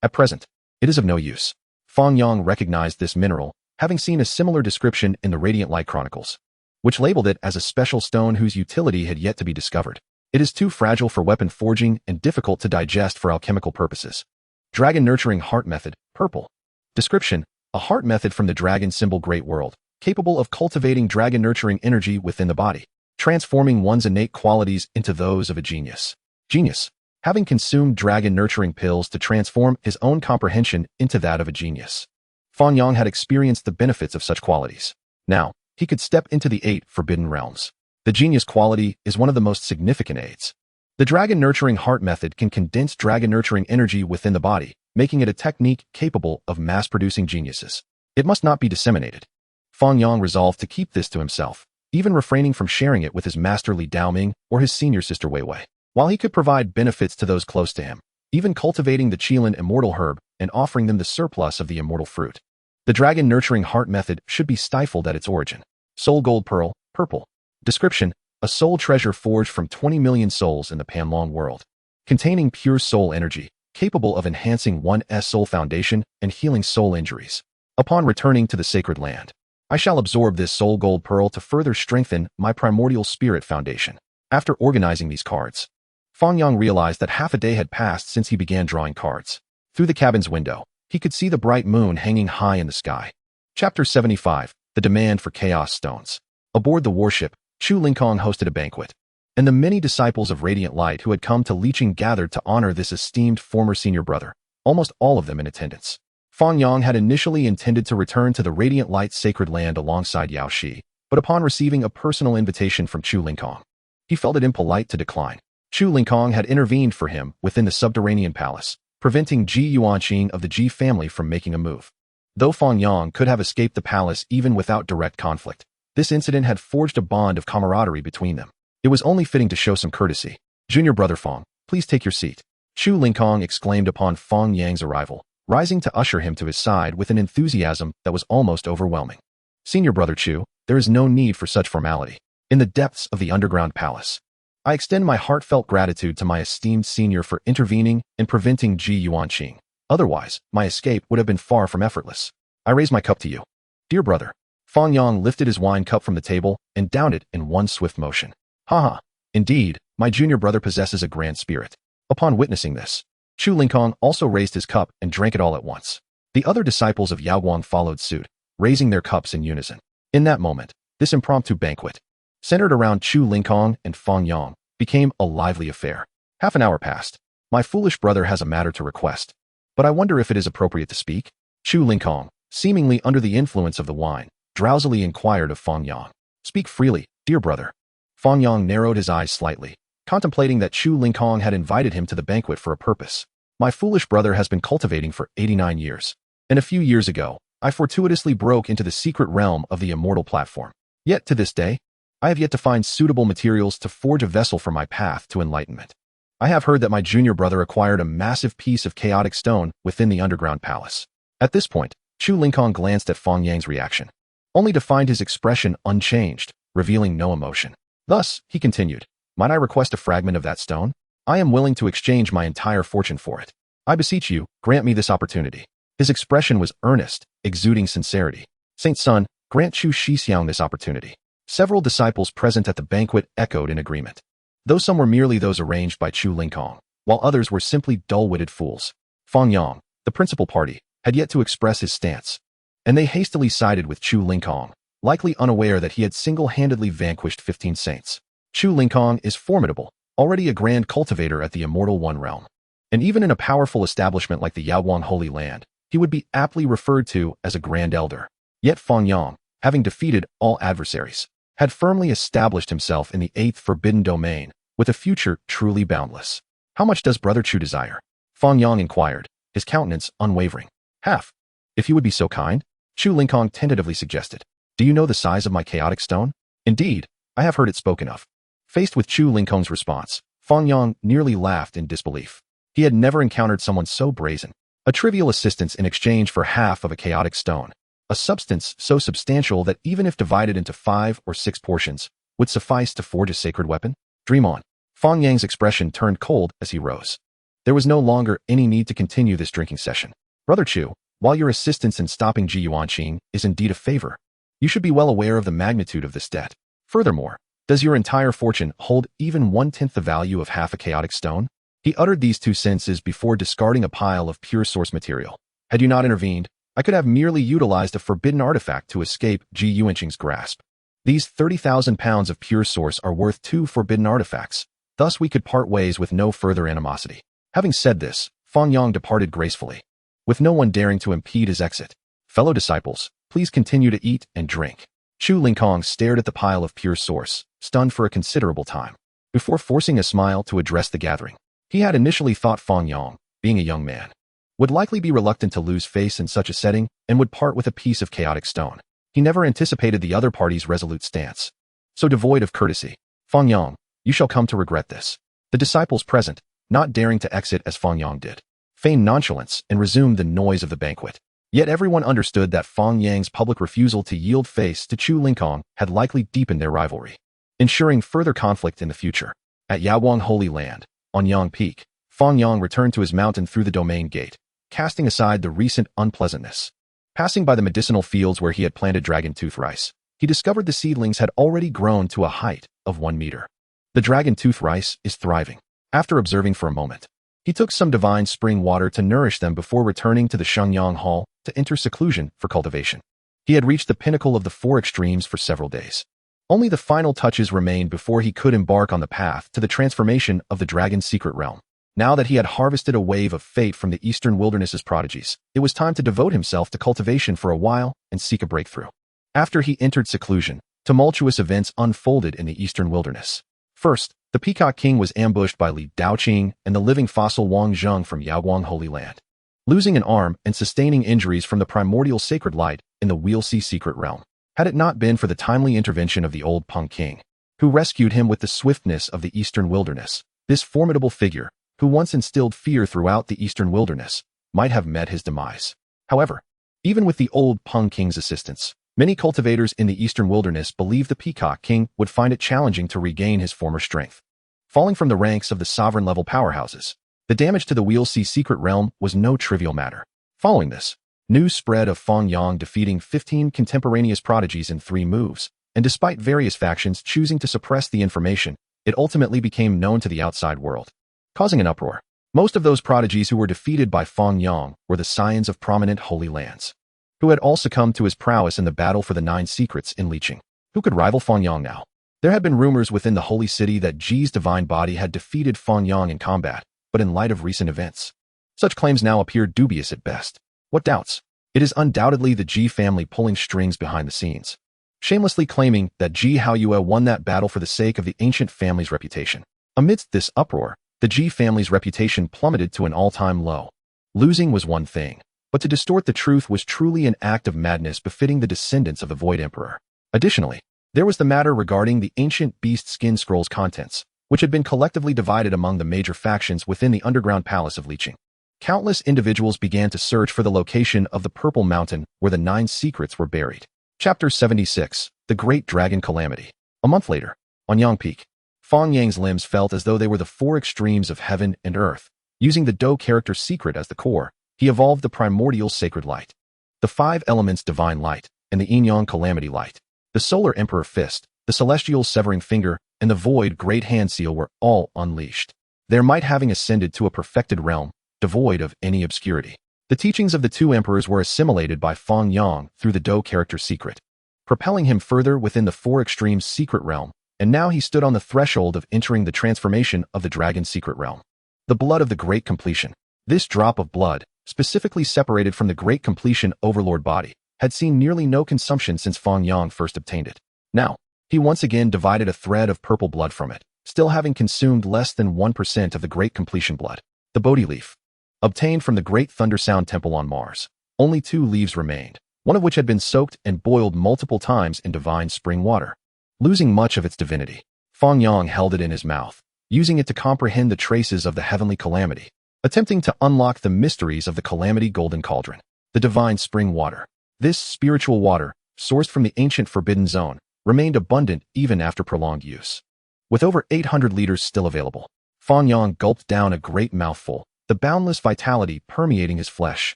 At present, it is of no use. Fang Yang recognized this mineral, having seen a similar description in the Radiant Light Chronicles, which labeled it as a special stone whose utility had yet to be discovered. It is too fragile for weapon forging and difficult to digest for alchemical purposes. Dragon Nurturing Heart Method, Purple. Description: a heart method from the dragon symbol Great World, capable of cultivating dragon nurturing energy within the body, transforming one's innate qualities into those of a genius. Genius. having consumed dragon-nurturing pills to transform his own comprehension into that of a genius. Fang Yang had experienced the benefits of such qualities. Now, he could step into the 8 forbidden realms. The genius quality is one of the most significant aids. The dragon-nurturing heart method can condense dragon-nurturing energy within the body, making it a technique capable of mass-producing geniuses. It must not be disseminated. Fang Yang resolved to keep this to himself, even refraining from sharing it with his master Li Daoming or his senior sister Wei Wei. While he could provide benefits to those close to him, even cultivating the Qilin immortal herb and offering them the surplus of the immortal fruit, the dragon-nurturing heart method should be stifled at its origin. Soul Gold Pearl, Purple. Description: a soul treasure forged from 20 million souls in the Panlong world, containing pure soul energy, capable of enhancing one's soul foundation and healing soul injuries. Upon returning to the sacred land, I shall absorb this soul gold pearl to further strengthen my primordial spirit foundation. After organizing these cards, Fang Yang realized that half a day had passed since he began drawing cards. Through the cabin's window, he could see the bright moon hanging high in the sky. Chapter 75, The Demand for Chaos Stones. Aboard the warship, Chu Lingkong hosted a banquet, and the many disciples of Radiant Light who had come to Liqing gathered to honor this esteemed former senior brother, almost all of them in attendance. Fang Yang had initially intended to return to the Radiant Light sacred land alongside Yao Shi, but upon receiving a personal invitation from Chu Lingkong, he felt it impolite to decline. Chu Lingkong had intervened for him within the subterranean palace, preventing Ji Yuanqing of the Ji family from making a move. Though Fang Yang could have escaped the palace even without direct conflict, this incident had forged a bond of camaraderie between them. It was only fitting to show some courtesy. "Junior brother Fang, please take your seat," Chu Lingkong exclaimed upon Fang Yang's arrival, rising to usher him to his side with an enthusiasm that was almost overwhelming. "Senior brother Chu, there is no need for such formality. In the depths of the underground palace, I extend my heartfelt gratitude to my esteemed senior for intervening and preventing Ji Yuanqing. Otherwise, my escape would have been far from effortless. I raise my cup to you. Dear brother." Fang Yang lifted his wine cup from the table and downed it in one swift motion. "Haha, indeed, my junior brother possesses a grand spirit." Upon witnessing this, Chu Lingkong also raised his cup and drank it all at once. The other disciples of Yao Guang followed suit, raising their cups in unison. In that moment, this impromptu banquet, centered around Chu Lingkong and Fang Yang, became a lively affair. Half an hour passed. "My foolish brother has a matter to request, but I wonder if it is appropriate to speak?" Chu Lingkong, seemingly under the influence of the wine, drowsily inquired of Fang Yang. "Speak freely, dear brother." Fang Yang narrowed his eyes slightly, contemplating that Chu Lingkong had invited him to the banquet for a purpose. "My foolish brother has been cultivating for 89 years, and a few years ago, I fortuitously broke into the secret realm of the Immortal platform. Yet to this day, I have yet to find suitable materials to forge a vessel for my path to enlightenment. I have heard that my junior brother acquired a massive piece of chaotic stone within the underground palace." At this point, Chu Lingkong glanced at Fang Yang's reaction, only to find his expression unchanged, revealing no emotion. Thus, he continued, "Might I request a fragment of that stone? I am willing to exchange my entire fortune for it. I beseech you, grant me this opportunity." His expression was earnest, exuding sincerity. "Saint Sun, grant Chu Shixiang this opportunity." Several disciples present at the banquet echoed in agreement, though some were merely those arranged by Chu Lingkong, while others were simply dull-witted fools. Fang Yang, the principal party, had yet to express his stance, and they hastily sided with Chu Lingkong, likely unaware that he had single-handedly vanquished 15 saints. Chu Lingkong is formidable, already a grand cultivator at the Immortal One realm, and even in a powerful establishment like the Yaoguang Holy Land, he would be aptly referred to as a grand elder. Yet Fang Yang, having defeated all adversaries, had firmly established himself in the 8th forbidden domain, with a future truly boundless. "How much does brother Chu desire?" Fang Yang inquired, his countenance unwavering. "Half, if you would be so kind," Chu Lingkong tentatively suggested. "Do you know the size of my chaotic stone?" "Indeed, I have heard it spoken of." Faced with Chu Lingkong's response, Fang Yang nearly laughed in disbelief. He had never encountered someone so brazen. A trivial assistance in exchange for half of a chaotic stone, a substance so substantial that even if divided into 5 or 6 portions, would suffice to forge a sacred weapon? Dream on. Fang Yang's expression turned cold as he rose. There was no longer any need to continue this drinking session. "Brother Chu, while your assistance in stopping Ji Yuanqing is indeed a favor, you should be well aware of the magnitude of this debt. Furthermore, does your entire fortune hold even 1/10 the value of half a chaotic stone?" He uttered these 2 sentences before discarding a pile of pure source material. "Had you not intervened, I could have merely utilized a forbidden artifact to escape Ji Yuanqing's grasp. These 30,000 pounds of pure source are worth 2 forbidden artifacts. Thus we could part ways with no further animosity. Having said this, Fang Yang departed gracefully, with no one daring to impede his exit. Fellow disciples, please continue to eat and drink. Chu Lingkong stared at the pile of pure source, stunned for a considerable time, before forcing a smile to address the gathering. He had initially thought Fang Yang, being a young man, would likely be reluctant to lose face in such a setting and would part with a piece of chaotic stone. He never anticipated the other party's resolute stance. So devoid of courtesy. Fang Yang, you shall come to regret this. The disciples present, not daring to exit as Fang Yang did, feigned nonchalance and resumed the noise of the banquet. Yet everyone understood that Fang Yang's public refusal to yield face to Chu Lingkong had likely deepened their rivalry, ensuring further conflict in the future. At Yaoguang Holy Land, on Yang Peak, Fang Yang returned to his mountain through the domain gate, casting aside the recent unpleasantness. Passing by the medicinal fields where he had planted dragon tooth rice, he discovered the seedlings had already grown to a height of 1 meter. The dragon tooth rice is thriving. After observing for a moment, he took some divine spring water to nourish them before returning to the Shenyang Hall to enter seclusion for cultivation. He had reached the pinnacle of the 4 extremes for several days. Only the final touches remained before he could embark on the path to the transformation of the dragon's secret realm. Now that he had harvested a wave of fate from the eastern wilderness's prodigies, it was time to devote himself to cultivation for a while and seek a breakthrough. After he entered seclusion, tumultuous events unfolded in the eastern wilderness. First, the Peacock King was ambushed by Li Daoqing and the living fossil Wang Zheng from Yaoguang Holy Land, losing an arm and sustaining injuries from the primordial sacred light in the Weilxi secret realm. Had it not been for the timely intervention of the old Peng King, who rescued him with the swiftness of the eastern wilderness, this formidable figure, who once instilled fear throughout the eastern wilderness, might have met his demise. However, even with the old Peng King's assistance, many cultivators in the eastern wilderness believed the Peacock King would find it challenging to regain his former strength. Falling from the ranks of the sovereign-level powerhouses, the damage to the Weilxi secret realm was no trivial matter. Following this, news spread of Fang Yang defeating 15 contemporaneous prodigies in 3 moves, and despite various factions choosing to suppress the information, it ultimately became known to the outside world, causing an uproar. Most of those prodigies who were defeated by Fang Yang were the scions of prominent holy lands, who had all succumbed to his prowess in the battle for the 9 secrets in leeching. Who could rival Fang Yang now? There had been rumors within the holy city that Ji's divine body had defeated Fang Yang in combat, but in light of recent events, such claims now appear dubious at best. What doubts? It is undoubtedly the Ji family pulling strings behind the scenes, shamelessly claiming that Ji Haoyue won that battle for the sake of the ancient family's reputation. Amidst this uproar, the Ji family's reputation plummeted to an all-time low. Losing was one thing, but to distort the truth was truly an act of madness befitting the descendants of the Void Emperor. Additionally, there was the matter regarding the ancient beast skin scroll's contents, which had been collectively divided among the major factions within the underground palace of leeching. Countless individuals began to search for the location of the Purple Mountain where the 9 secrets were buried. Chapter 76, The Great Dragon Calamity. A month later, on Yang Peak, Fang Yang's limbs felt as though they were the 4 extremes of heaven and earth. Using the Do character secret as the core, he evolved the primordial sacred light, the 5 elements divine light, and the yin-yang calamity light. The solar emperor fist, the celestial severing finger, and the void great hand seal were all unleashed, their might having ascended to a perfected realm, devoid of any obscurity. The teachings of the 2 emperors were assimilated by Fang Yang through the Do character secret, propelling him further within the 4 extremes secret realm, and now he stood on the threshold of entering the transformation of the dragon secret realm. The blood of the great completion. This drop of blood, specifically separated from the great completion overlord body, had seen nearly no consumption since Fang Yang first obtained it. Now, he once again divided a thread of purple blood from it, still having consumed less than 1% of the great completion blood. The Bodhi leaf, obtained from the great Thunder Sound Temple on Mars. Only 2 leaves remained, one of which had been soaked and boiled multiple times in divine spring water. Losing much of its divinity, Fang Yang held it in his mouth, using it to comprehend the traces of the heavenly calamity, attempting to unlock the mysteries of the calamity golden cauldron. The divine spring water. This spiritual water, sourced from the ancient forbidden zone, remained abundant even after prolonged use. With over 800 liters still available, Fang Yang gulped down a great mouthful, the boundless vitality permeating his flesh,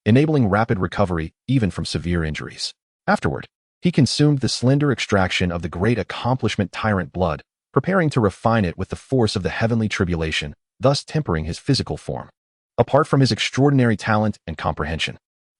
enabling rapid recovery even from severe injuries. Afterward, he consumed the slender extraction of the great accomplishment tyrant blood, preparing to refine it with the force of the heavenly tribulation, thus tempering his physical form. Apart from his extraordinary talent and comprehension,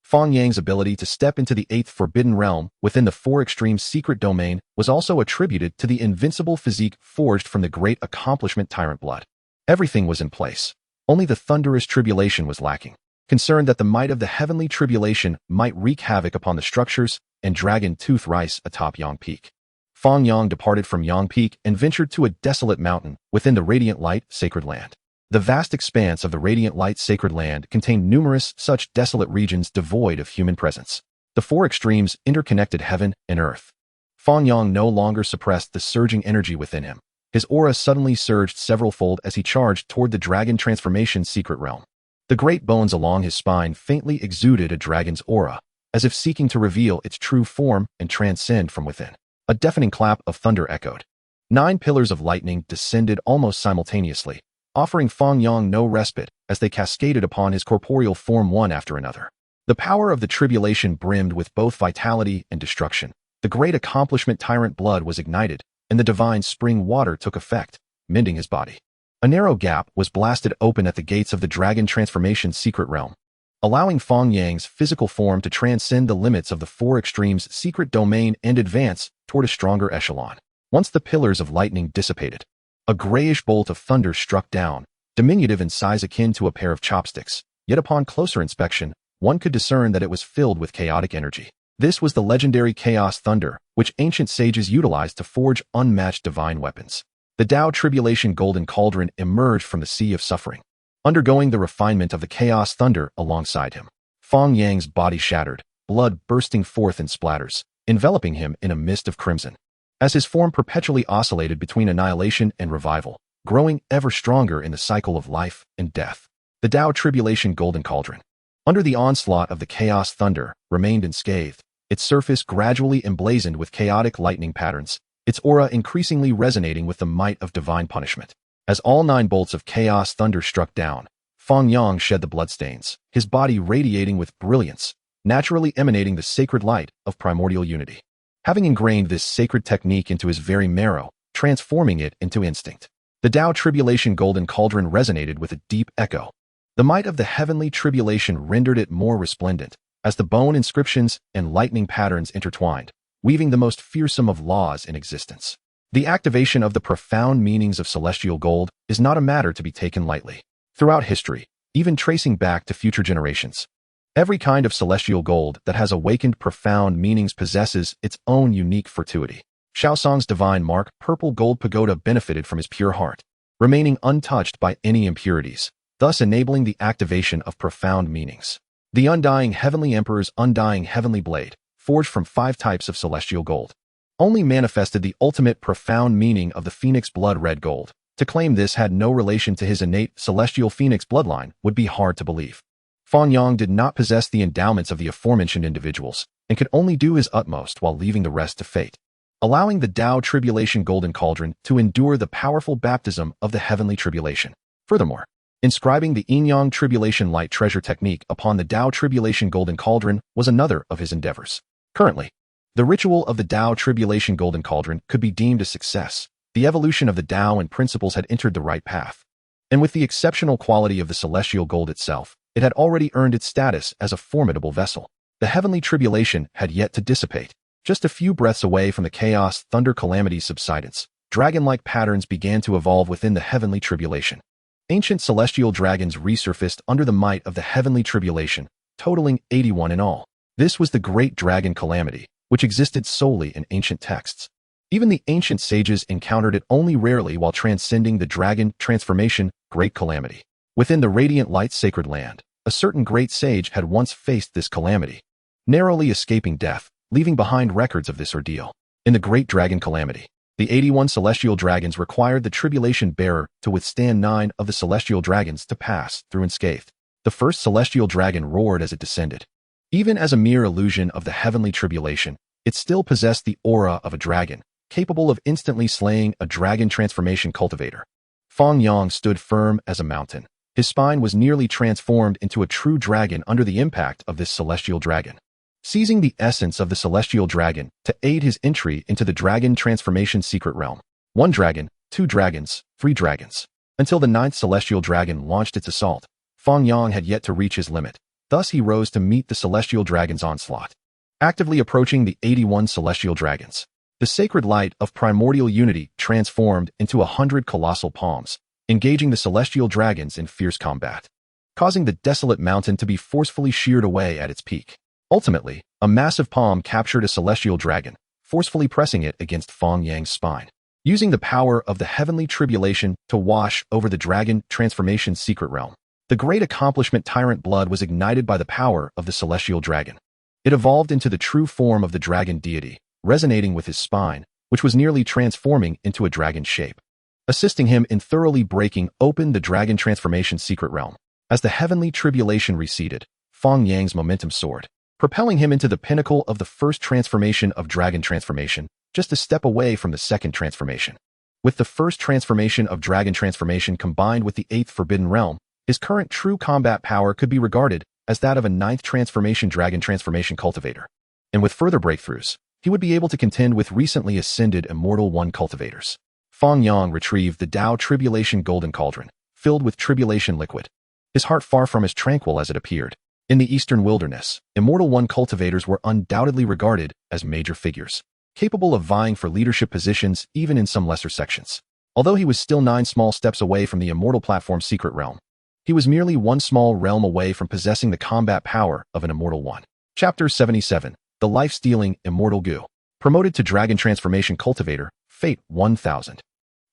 Fang Yang's ability to step into the eighth forbidden realm within the Four Extremes secret domain was also attributed to the invincible physique forged from the great accomplishment Tyrant Blood. Everything was in place. Only the thunderous tribulation was lacking. Concerned that the might of the heavenly tribulation might wreak havoc upon the structures and dragon tooth rise atop Yang Peak, Fang Yang departed from Yang Peak and ventured to a desolate mountain within the Radiant Light Sacred Land. The vast expanse of the Radiant Light Sacred Land contained numerous such desolate regions devoid of human presence. The Four Extremes interconnected heaven and earth. Fang Yang no longer suppressed the surging energy within him. His aura suddenly surged several-fold as he charged toward the dragon transformation secret realm. The great bones along his spine faintly exuded a dragon's aura, as if seeking to reveal its true form and transcend from within. A deafening clap of thunder echoed. 9 pillars of lightning descended almost simultaneously, offering Fang Yang no respite as they cascaded upon his corporeal form one after another. The power of the tribulation brimmed with both vitality and destruction. The great accomplishment Tyrant Blood was ignited, and the divine spring water took effect, mending his body. A narrow gap was blasted open at the gates of the dragon transformation secret realm, allowing Fang Yang's physical form to transcend the limits of the Four Extremes secret domain and advance toward a stronger echelon. Once the pillars of lightning dissipated, a grayish bolt of thunder struck down, diminutive in size akin to a pair of chopsticks, yet upon closer inspection, one could discern that it was filled with chaotic energy. This was the legendary Chaos Thunder, which ancient sages utilized to forge unmatched divine weapons. The Tao Tribulation Golden Cauldron emerged from the sea of suffering, undergoing the refinement of the Chaos Thunder alongside him. Fang Yang's body shattered, blood bursting forth in splatters, enveloping him in a mist of crimson. As his form perpetually oscillated between annihilation and revival, growing ever stronger in the cycle of life and death. The Tao Tribulation Golden Cauldron, under the onslaught of the Chaos Thunder, remained unscathed, its surface gradually emblazoned with chaotic lightning patterns, its aura increasingly resonating with the might of divine punishment. As all 9 bolts of Chaos Thunder struck down, Fang Yang shed the bloodstains, his body radiating with brilliance, naturally emanating the sacred light of primordial unity. Having ingrained this sacred technique into his very marrow, transforming it into instinct, the Tao Tribulation Golden Cauldron resonated with a deep echo. The might of the heavenly tribulation rendered it more resplendent, as the bone inscriptions and lightning patterns intertwined, weaving the most fearsome of laws in existence. The activation of the profound meanings of celestial gold is not a matter to be taken lightly. Throughout history, even tracing back to future generations, every kind of celestial gold that has awakened profound meanings possesses its own unique fortuity. Shaosong's divine mark, Purple Gold Pagoda, benefited from his pure heart, remaining untouched by any impurities, thus enabling the activation of profound meanings. The Undying Heavenly Emperor's Undying Heavenly Blade, forged from 5 types of celestial gold, only manifested the ultimate profound meaning of the Phoenix Blood Red Gold. To claim this had no relation to his innate celestial Phoenix bloodline would be hard to believe. Fang Yang did not possess the endowments of the aforementioned individuals, and could only do his utmost while leaving the rest to fate, allowing the Tao Tribulation Golden Cauldron to endure the powerful baptism of the heavenly tribulation. Furthermore, inscribing the Yin Yang Tribulation Light Treasure technique upon the Tao Tribulation Golden Cauldron was another of his endeavors. Currently, the ritual of the Tao Tribulation Golden Cauldron could be deemed a success. The evolution of the Tao and principles had entered the right path, and with the exceptional quality of the celestial gold itself, it had already earned its status as a formidable vessel. The heavenly tribulation had yet to dissipate. Just a few breaths away from the Chaos Thunder Calamity's subsidence, dragon-like patterns began to evolve within the heavenly tribulation. Ancient celestial dragons resurfaced under the might of the heavenly tribulation, totaling 81 in all. This was the Great Dragon Calamity, which existed solely in ancient texts. Even the ancient sages encountered it only rarely while transcending the dragon transformation Great Calamity. Within the Radiant Light Sacred Land, a certain great sage had once faced this calamity, narrowly escaping death, leaving behind records of this ordeal. In the Great Dragon Calamity, the 81 celestial dragons required the tribulation bearer to withstand 9 of the celestial dragons to pass through unscathed. The first celestial dragon roared as it descended. Even as a mere illusion of the heavenly tribulation, it still possessed the aura of a dragon, capable of instantly slaying a dragon transformation cultivator. Fang Yang stood firm as a mountain. His spine was nearly transformed into a true dragon under the impact of this celestial dragon. Seizing the essence of the celestial dragon to aid his entry into the dragon transformation secret realm. 1 dragon, 2 dragons, 3 dragons. Until the 9th celestial dragon launched its assault, Fang Yang had yet to reach his limit. Thus he rose to meet the celestial dragon's onslaught. Actively approaching the 81 celestial dragons, the sacred light of primordial unity transformed into 100 colossal palms, engaging the celestial dragons in fierce combat, causing the desolate mountain to be forcefully sheared away at its peak. Ultimately, a massive palm captured a celestial dragon, forcefully pressing it against Fang Yang's spine. Using the power of the heavenly tribulation to wash over the dragon transformation's secret realm, the great accomplishment tyrant blood was ignited by the power of the celestial dragon. It evolved into the true form of the dragon deity, resonating with his spine, which was nearly transforming into a dragon shape, assisting him in thoroughly breaking open the dragon transformation's secret realm. As the heavenly tribulation receded, Fang Yang's momentum soared, propelling him into the pinnacle of the first transformation of dragon transformation, just a step away from the second transformation. With the first transformation of dragon transformation combined with the 8th forbidden realm, his current true combat power could be regarded as that of a 9th transformation dragon transformation cultivator. And with further breakthroughs, he would be able to contend with recently ascended Immortal 1 cultivators. Fang Yang retrieved the Tao Tribulation Golden Cauldron, filled with tribulation liquid. His heart far from as tranquil as it appeared. In the Eastern Wilderness, Immortal 1 cultivators were undoubtedly regarded as major figures, capable of vying for leadership positions even in some lesser sections. Although he was still 9 small steps away from the Immortal platform's secret realm, he was merely 1 small realm away from possessing the combat power of an Immortal 1. Chapter 77. The Life-Stealing Immortal Goo. Promoted to Dragon Transformation Cultivator, Fate 1000.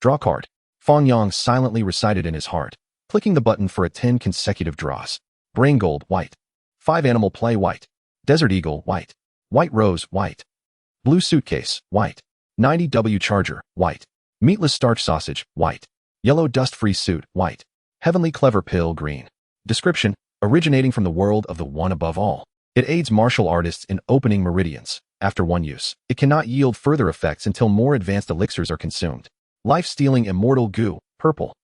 Draw card. Fang Yang silently recited in his heart, clicking the button for 10 consecutive draws. Brain Gold, white. 5 Animal Play, white. Desert Eagle, white. White Rose, white. Blue Suitcase, white. 90W Charger, white. Meatless Starch Sausage, white. Yellow Dust-Free Suit, white. Heavenly Clever Pill, green. Description: originating from the world of the One Above All. It aids martial artists in opening meridians. After one use, it cannot yield further effects until more advanced elixirs are consumed. Life-Stealing Immortal Goo, purple.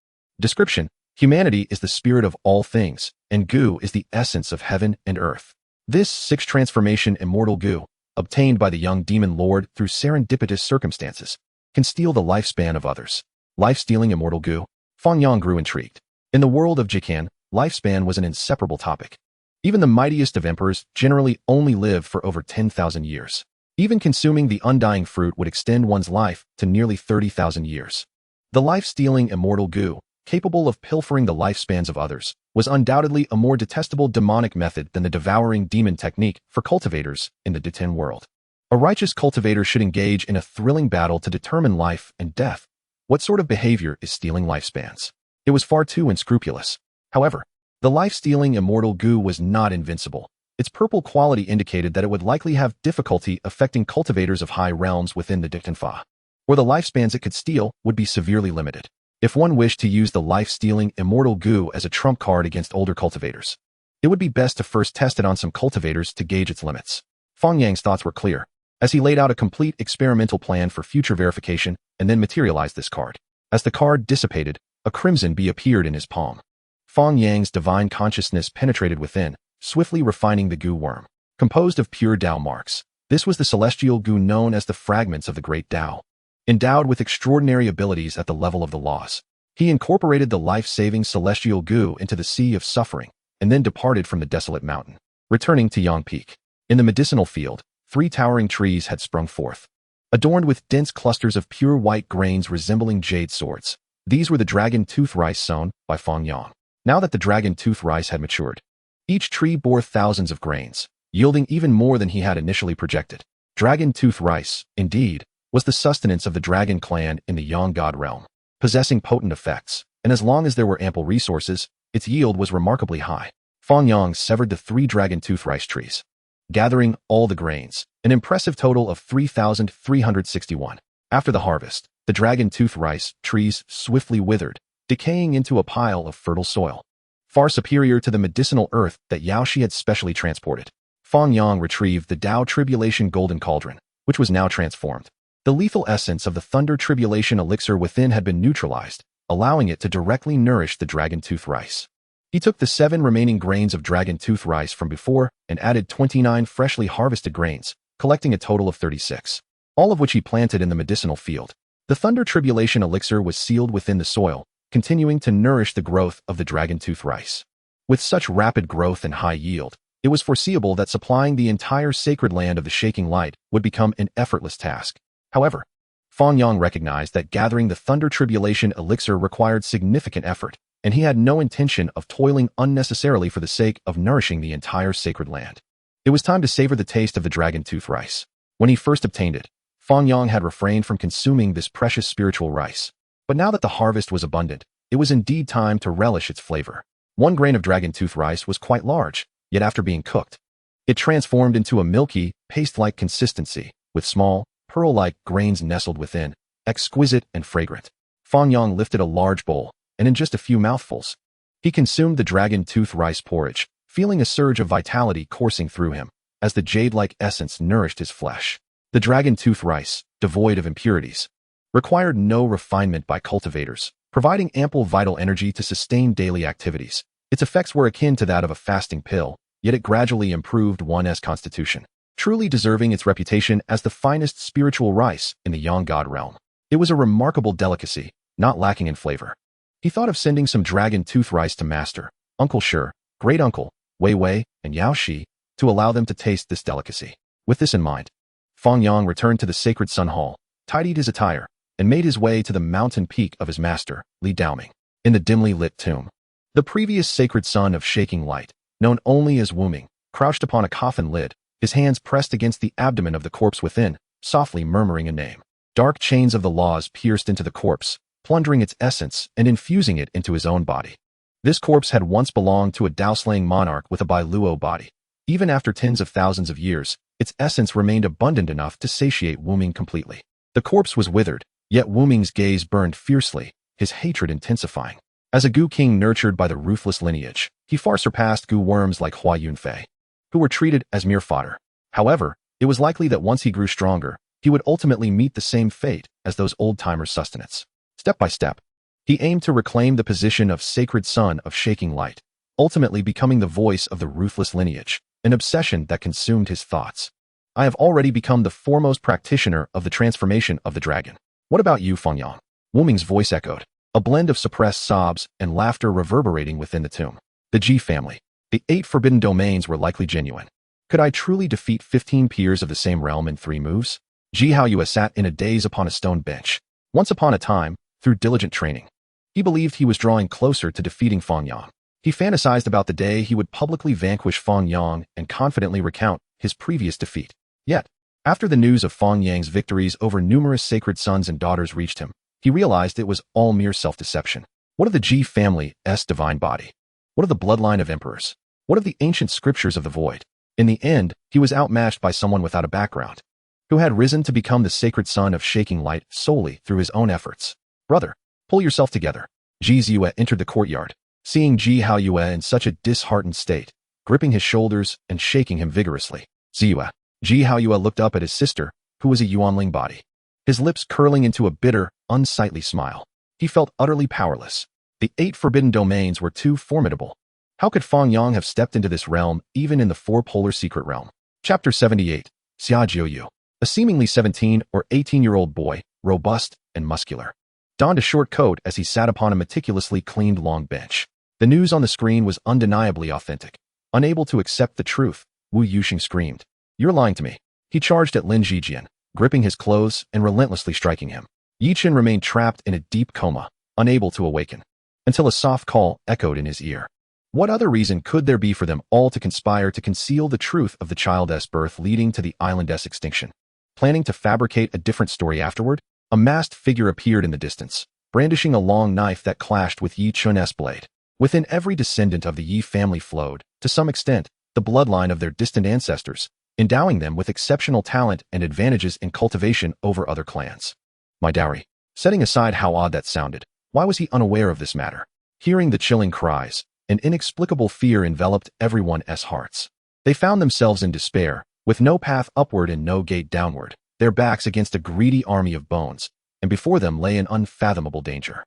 Description: humanity is the spirit of all things, and goo is the essence of heaven and earth. This 6th transformation Immortal Goo, obtained by the young demon lord through serendipitous circumstances, can steal the lifespan of others. Life-Stealing Immortal Goo. Fang Yang grew intrigued. In the world of Jikan, lifespan was an inseparable topic. Even the mightiest of emperors generally only lived for over 10,000 years. Even consuming the undying fruit would extend one's life to nearly 30,000 years. The life-stealing Immortal Goo, capable of pilfering the lifespans of others, was undoubtedly a more detestable demonic method than the devouring demon technique for cultivators in the Diten world. A righteous cultivator should engage in a thrilling battle to determine life and death. What sort of behavior is stealing lifespans? It was far too unscrupulous. However, the life-stealing Immortal Goo was not invincible. Its purple quality indicated that it would likely have difficulty affecting cultivators of high realms within the Diktenfa, or the lifespans it could steal would be severely limited. If one wished to use the life-stealing Immortal Goo as a trump card against older cultivators, it would be best to first test it on some cultivators to gauge its limits. Fang Yang's thoughts were clear, as he laid out a complete experimental plan for future verification and then materialized this card. As the card dissipated, a crimson bee appeared in his palm. Fang Yang's divine consciousness penetrated within, swiftly refining the goo worm. Composed of pure Tao marks, this was the celestial goo known as the fragments of the great Tao. Endowed with extraordinary abilities at the level of the laws, he incorporated the life-saving celestial goo into the sea of suffering, and then departed from the desolate mountain, returning to Yang Peak. In the medicinal field, 3 towering trees had sprung forth, adorned with dense clusters of pure white grains resembling jade swords. These were the dragon tooth rice sown by Fang Yang. Now that the dragon tooth rice had matured, each tree bore thousands of grains, yielding even more than he had initially projected. Dragon tooth rice, indeed, was the sustenance of the dragon clan in the Yang God realm, possessing potent effects, and as long as there were ample resources, its yield was remarkably high. Fang Yang severed the 3 dragon tooth rice trees, gathering all the grains, an impressive total of 3,361. After the harvest, the dragon tooth rice trees swiftly withered, decaying into a pile of fertile soil, far superior to the medicinal earth that Yaoshi had specially transported. Fang Yang retrieved the Tao Tribulation Golden Cauldron, which was now transformed. The lethal essence of the Thunder Tribulation elixir within had been neutralized, allowing it to directly nourish the dragon tooth rice. He took the 7 remaining grains of dragon tooth rice from before and added 29 freshly harvested grains, collecting a total of 36, all of which he planted in the medicinal field. The Thunder Tribulation elixir was sealed within the soil, continuing to nourish the growth of the dragon tooth rice. With such rapid growth and high yield, It was foreseeable that supplying the entire sacred land of the shaking light would become an effortless task. However, Fang Yang recognized that gathering the Thunder Tribulation elixir required significant effort, and he had no intention of toiling unnecessarily for the sake of nourishing the entire sacred land. It was time to savor the taste of the dragon tooth rice. When he first obtained it, Fang Yang had refrained from consuming this precious spiritual rice. But now that the harvest was abundant, it was indeed time to relish its flavor. 1 grain of dragon tooth rice was quite large, yet after being cooked, it transformed into a milky, paste-like consistency, with small, pearl-like grains nestled within, exquisite and fragrant. Fang Yang lifted a large bowl, and in just a few mouthfuls, he consumed the dragon tooth rice porridge, feeling a surge of vitality coursing through him, as the jade-like essence nourished his flesh. The dragon tooth rice, devoid of impurities, required no refinement by cultivators, providing ample vital energy to sustain daily activities. Its effects were akin to that of a fasting pill, yet it gradually improved one's constitution, truly deserving its reputation as the finest spiritual rice in the Yang God realm. It was a remarkable delicacy, not lacking in flavor. He thought of sending some dragon tooth rice to Master, Uncle Shi, Great Uncle, Wei Wei, and Yao Shi, to allow them to taste this delicacy. With this in mind, Fang Yang returned to the sacred Sun Hall, tidied his attire, and made his way to the mountain peak of his master, Li Daoming. In the dimly lit tomb, the previous sacred son of shaking light, known only as Wu Ming, crouched upon a coffin lid, his hands pressed against the abdomen of the corpse within, softly murmuring a name. Dark chains of the laws pierced into the corpse, plundering its essence and infusing it into his own body. This corpse had once belonged to a Dao-slaying monarch with a Bailuo body. Even after tens of thousands of years, its essence remained abundant enough to satiate Wu Ming completely. The corpse was withered, yet Wu Ming's gaze burned fiercely, his hatred intensifying. As a Gu king nurtured by the ruthless lineage, he far surpassed Gu worms like Hua Yunfei, who were treated as mere fodder. However, it was likely that once he grew stronger, he would ultimately meet the same fate as those old-timer sustenance. Step by step, he aimed to reclaim the position of sacred son of shaking light, ultimately becoming the voice of the ruthless lineage, an obsession that consumed his thoughts. I have already become the foremost practitioner of the transformation of the dragon. What about you, Fang Yang? Wu Ming's voice echoed, a blend of suppressed sobs and laughter reverberating within the tomb. The Ji family, the 8 forbidden domains were likely genuine. Could I truly defeat 15 peers of the same realm in 3 moves? Ji Haoyue sat in a daze upon a stone bench. Once upon a time, through diligent training, he believed he was drawing closer to defeating Fang Yang. He fantasized about the day he would publicly vanquish Fang Yang and confidently recount his previous defeat. Yet, after the news of Fang Yang's victories over numerous sacred sons and daughters reached him, he realized it was all mere self-deception. What of the Ji family's divine body? What of the bloodline of emperors? What of the ancient scriptures of the void? In the end, he was outmatched by someone without a background, who had risen to become the sacred son of shaking light solely through his own efforts. Brother, pull yourself together. Ji Ziyue entered the courtyard, seeing Ji Haoyue in such a disheartened state, gripping his shoulders and shaking him vigorously. Ziyue. Ji Haoyue looked up at his sister, who was a Yuanling body, his lips curling into a bitter, unsightly smile. He felt utterly powerless. The 8 forbidden domains were too formidable. How could Fang Yang have stepped into this realm, even in the 4-polar secret realm? Chapter 78. Xia Jiuyu. A seemingly 17 or 18-year-old boy, robust and muscular, donned a short coat as he sat upon a meticulously cleaned long bench. The news on the screen was undeniably authentic. Unable to accept the truth, Wu Yuxing screamed, "You're lying to me." He charged at Lin Zijian, gripping his clothes and relentlessly striking him. Yichen remained trapped in a deep coma, unable to awaken, until a soft call echoed in his ear. What other reason could there be for them all to conspire to conceal the truth of the child's birth leading to the island's extinction? Planning to fabricate a different story afterward? A masked figure appeared in the distance, brandishing a long knife that clashed with Yi Chun's blade. Within every descendant of the Yi family flowed, to some extent, the bloodline of their distant ancestors, endowing them with exceptional talent and advantages in cultivation over other clans. My dowry. Setting aside how odd that sounded, why was he unaware of this matter? Hearing the chilling cries, an inexplicable fear enveloped everyone's hearts. They found themselves in despair, with no path upward and no gate downward, their backs against a greedy army of bones, and before them lay an unfathomable danger.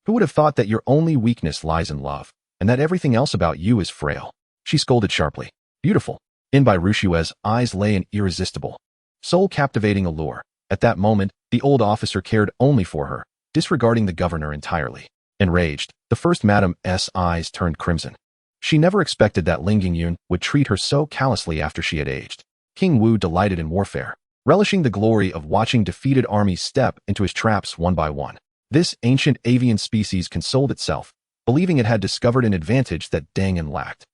Who would have thought that your only weakness lies in love, and that everything else about you is frail? She scolded sharply. Beautiful. In Bai Rushue's eyes lay an irresistible, soul-captivating allure. At that moment, the old officer cared only for her, disregarding the governor entirely. Enraged, the first Madame's eyes turned crimson. She never expected that Ling Yun would treat her so callously after she had aged. King Wu delighted in warfare, relishing the glory of watching defeated armies step into his traps one by one. This ancient avian species consoled itself, believing it had discovered an advantage that Dangan lacked.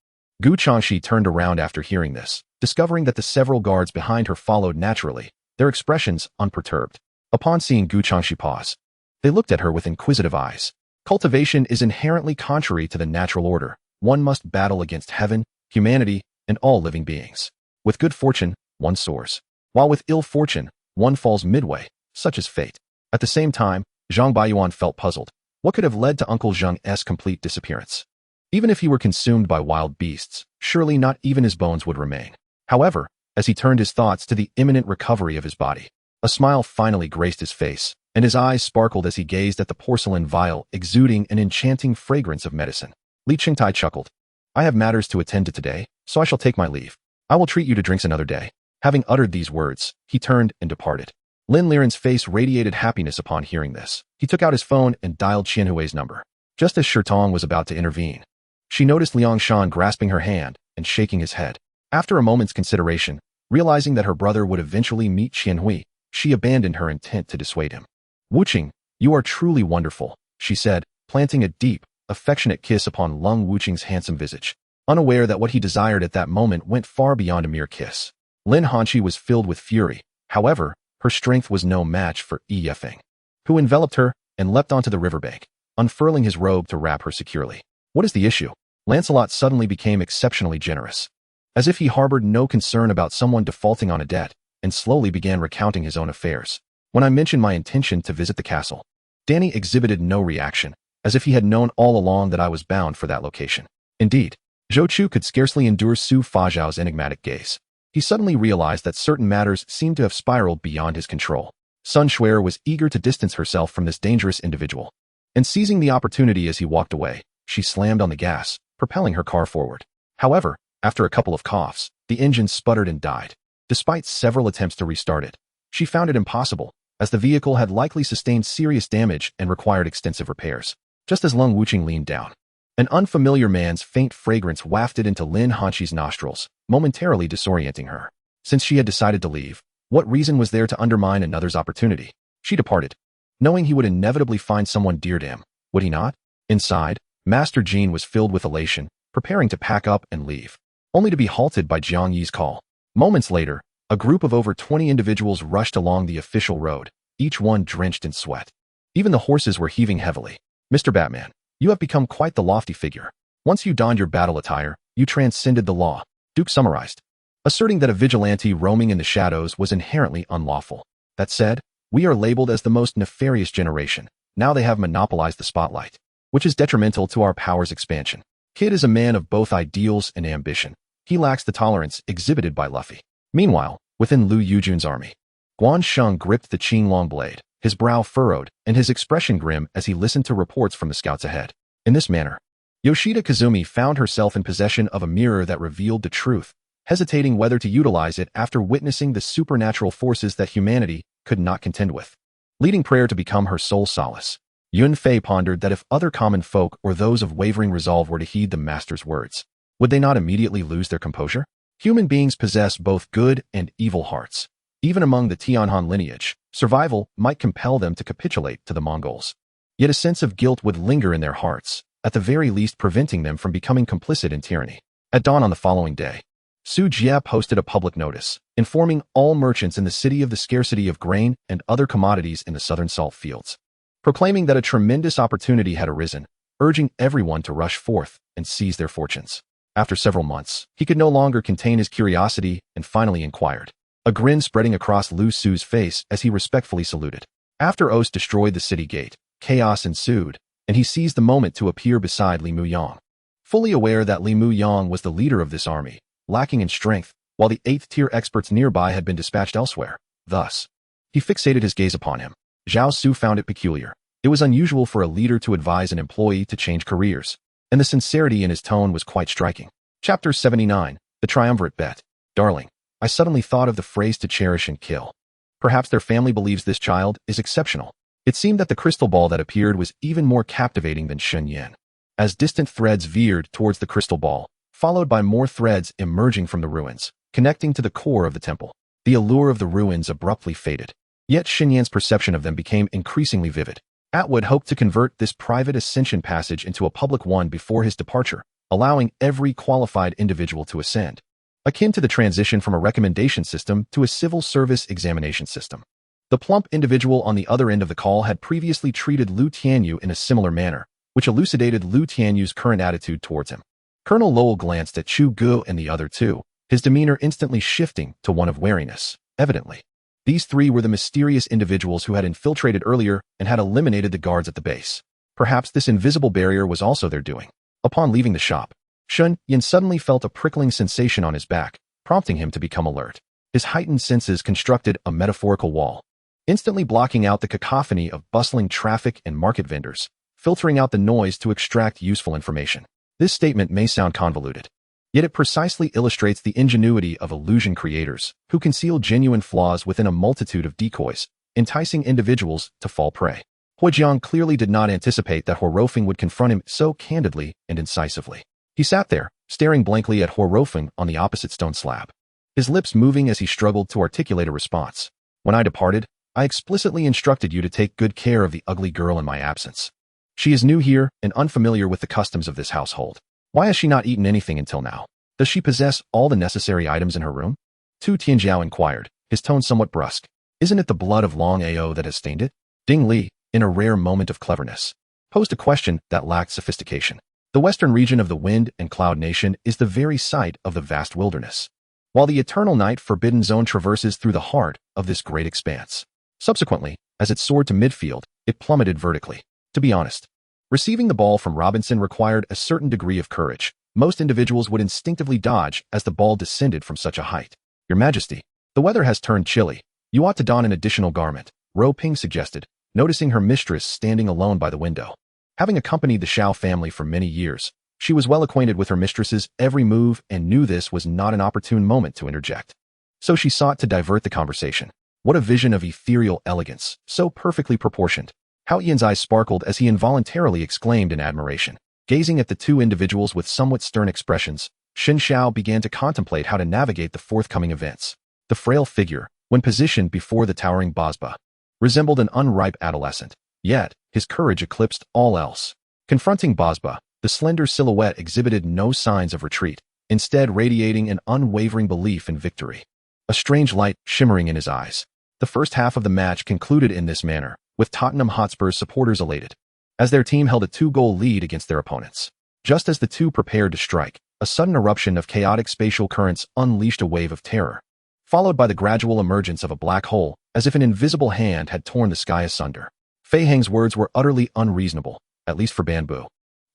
Gu Changxi turned around after hearing this, discovering that the several guards behind her followed naturally, their expressions unperturbed. Upon seeing Gu Changxi pause, they looked at her with inquisitive eyes. Cultivation is inherently contrary to the natural order. One must battle against heaven, humanity, and all living beings. With good fortune, one soars, while with ill fortune, one falls midway, such is fate. At the same time, Zhang Baiyuan felt puzzled. What could have led to Uncle Zheng's complete disappearance? Even if he were consumed by wild beasts, surely not even his bones would remain. However, as he turned his thoughts to the imminent recovery of his body, a smile finally graced his face, and his eyes sparkled as he gazed at the porcelain vial exuding an enchanting fragrance of medicine. Li Qingtai chuckled. I have matters to attend to today, so I shall take my leave. I will treat you to drinks another day. Having uttered these words, he turned and departed. Lin Liren's face radiated happiness upon hearing this. He took out his phone and dialed Qianhui's number. Just as Shitong was about to intervene, she noticed Liang Shan grasping her hand and shaking his head. After a moment's consideration, realizing that her brother would eventually meet Qianhui, she abandoned her intent to dissuade him. Wuqing, you are truly wonderful, she said, planting a deep, affectionate kiss upon Lung Wuqing's handsome visage, unaware that what he desired at that moment went far beyond a mere kiss. Lin Hanqi was filled with fury. However, her strength was no match for Yi Yefeng, who enveloped her and leapt onto the riverbank, unfurling his robe to wrap her securely. What is the issue? Lancelot suddenly became exceptionally generous, as if he harbored no concern about someone defaulting on a debt, and slowly began recounting his own affairs. When I mentioned my intention to visit the castle, Danny exhibited no reaction, as if he had known all along that I was bound for that location. Indeed, Zhou Chu could scarcely endure Su Fazhao's enigmatic gaze. He suddenly realized that certain matters seemed to have spiraled beyond his control. Sun Xuer was eager to distance herself from this dangerous individual, and seizing the opportunity as he walked away, she slammed on the gas, propelling her car forward. However, after a couple of coughs, the engine sputtered and died. Despite several attempts to restart it, she found it impossible, as the vehicle had likely sustained serious damage and required extensive repairs. Just as Lung Wuqing leaned down, an unfamiliar man's faint fragrance wafted into Lin Hanqi's nostrils, momentarily disorienting her. Since she had decided to leave, what reason was there to undermine another's opportunity? She departed, knowing he would inevitably find someone dear to him, would he not? Inside, Master Jean was filled with elation, preparing to pack up and leave, only to be halted by Jiang Yi's call. Moments later, a group of over 20 individuals rushed along the official road, each one drenched in sweat. Even the horses were heaving heavily. Mr. Batman, you have become quite the lofty figure. Once you donned your battle attire, you transcended the law, Duke summarized, asserting that a vigilante roaming in the shadows was inherently unlawful. That said, we are labeled as the most nefarious generation. Now they have monopolized the spotlight, which is detrimental to our power's expansion. Kid is a man of both ideals and ambition. He lacks the tolerance exhibited by Luffy. Meanwhile, within Lu Yujun's army, Guan Sheng gripped the Qinglong blade, his brow furrowed, and his expression grim as he listened to reports from the scouts ahead. In this manner, Yoshida Kazumi found herself in possession of a mirror that revealed the truth, hesitating whether to utilize it after witnessing the supernatural forces that humanity could not contend with. Leading prayer to become her sole solace, Yun Fei pondered that if other common folk or those of wavering resolve were to heed the master's words, would they not immediately lose their composure? Human beings possess both good and evil hearts. Even among the Tianhan lineage, survival might compel them to capitulate to the Mongols. Yet a sense of guilt would linger in their hearts, at the very least preventing them from becoming complicit in tyranny. At dawn on the following day, Su Jie posted a public notice, informing all merchants in the city of the scarcity of grain and other commodities in the southern salt fields, proclaiming that a tremendous opportunity had arisen, urging everyone to rush forth and seize their fortunes. After several months, he could no longer contain his curiosity and finally inquired, a grin spreading across Lu Su's face as he respectfully saluted. After Os destroyed the city gate, chaos ensued, and he seized the moment to appear beside Li Muyang. Fully aware that Li Muyang was the leader of this army, lacking in strength, while the 8th-tier experts nearby had been dispatched elsewhere. Thus, he fixated his gaze upon him. Zhao Su found it peculiar. It was unusual for a leader to advise an employee to change careers, and the sincerity in his tone was quite striking. Chapter 79, The Triumvirate Bet. Darling, I suddenly thought of the phrase to cherish and kill. Perhaps their family believes this child is exceptional. It seemed that the crystal ball that appeared was even more captivating than Shun Yan. as distant threads veered towards the crystal ball, followed by more threads emerging from the ruins, connecting to the core of the temple. The allure of the ruins abruptly faded. Yet Xinyan's perception of them became increasingly vivid. Atwood hoped to convert this private ascension passage into a public one before his departure, allowing every qualified individual to ascend, akin to the transition from a recommendation system to a civil service examination system. The plump individual on the other end of the call had previously treated Liu Tianyu in a similar manner, which elucidated Liu Tianyu's current attitude towards him. Colonel Lowell glanced at Chu Gu and the other two, his demeanor instantly shifting to one of wariness. Evidently, these three were the mysterious individuals who had infiltrated earlier and had eliminated the guards at the base. Perhaps this invisible barrier was also their doing. Upon leaving the shop, Shun Yin suddenly felt a prickling sensation on his back, prompting him to become alert. His heightened senses constructed a metaphorical wall, instantly blocking out the cacophony of bustling traffic and market vendors, filtering out the noise to extract useful information. This statement may sound convoluted, yet it precisely illustrates the ingenuity of illusion creators who conceal genuine flaws within a multitude of decoys, enticing individuals to fall prey. Huijiang clearly did not anticipate that Horofeng would confront him so candidly and incisively. He sat there, staring blankly at Horofeng on the opposite stone slab, his lips moving as he struggled to articulate a response. When I departed, I explicitly instructed you to take good care of the ugly girl in my absence. She is new here and unfamiliar with the customs of this household. Why has she not eaten anything until now? Does she possess all the necessary items in her room? Tu Tianjiao inquired, his tone somewhat brusque. Isn't it the blood of Long Ao that has stained it? Ding Li, in a rare moment of cleverness, posed a question that lacked sophistication. The western region of the Wind and Cloud Nation is the very site of the vast wilderness, while the eternal night forbidden zone traverses through the heart of this great expanse. Subsequently, as it soared to midfield, it plummeted vertically. To be honest, receiving the ball from Robinson required a certain degree of courage. Most individuals would instinctively dodge as the ball descended from such a height. Your Majesty, the weather has turned chilly. You ought to don an additional garment, Ro Ping suggested, noticing her mistress standing alone by the window. Having accompanied the Shao family for many years, she was well acquainted with her mistress's every move and knew this was not an opportune moment to interject. So she sought to divert the conversation. What a vision of ethereal elegance, so perfectly proportioned. Hao Yan's eyes sparkled as he involuntarily exclaimed in admiration. Gazing at the two individuals with somewhat stern expressions, Shen Xiao began to contemplate how to navigate the forthcoming events. The frail figure, when positioned before the towering Basba, resembled an unripe adolescent, yet his courage eclipsed all else. Confronting Basba, the slender silhouette exhibited no signs of retreat, instead radiating an unwavering belief in victory. A strange light shimmering in his eyes. The first half of the match concluded in this manner, with Tottenham Hotspur's supporters elated, as their team held a 2-goal lead against their opponents. Just as the two prepared to strike, a sudden eruption of chaotic spatial currents unleashed a wave of terror, followed by the gradual emergence of a black hole, as if an invisible hand had torn the sky asunder. Fei Heng's words were utterly unreasonable, at least for Banbu.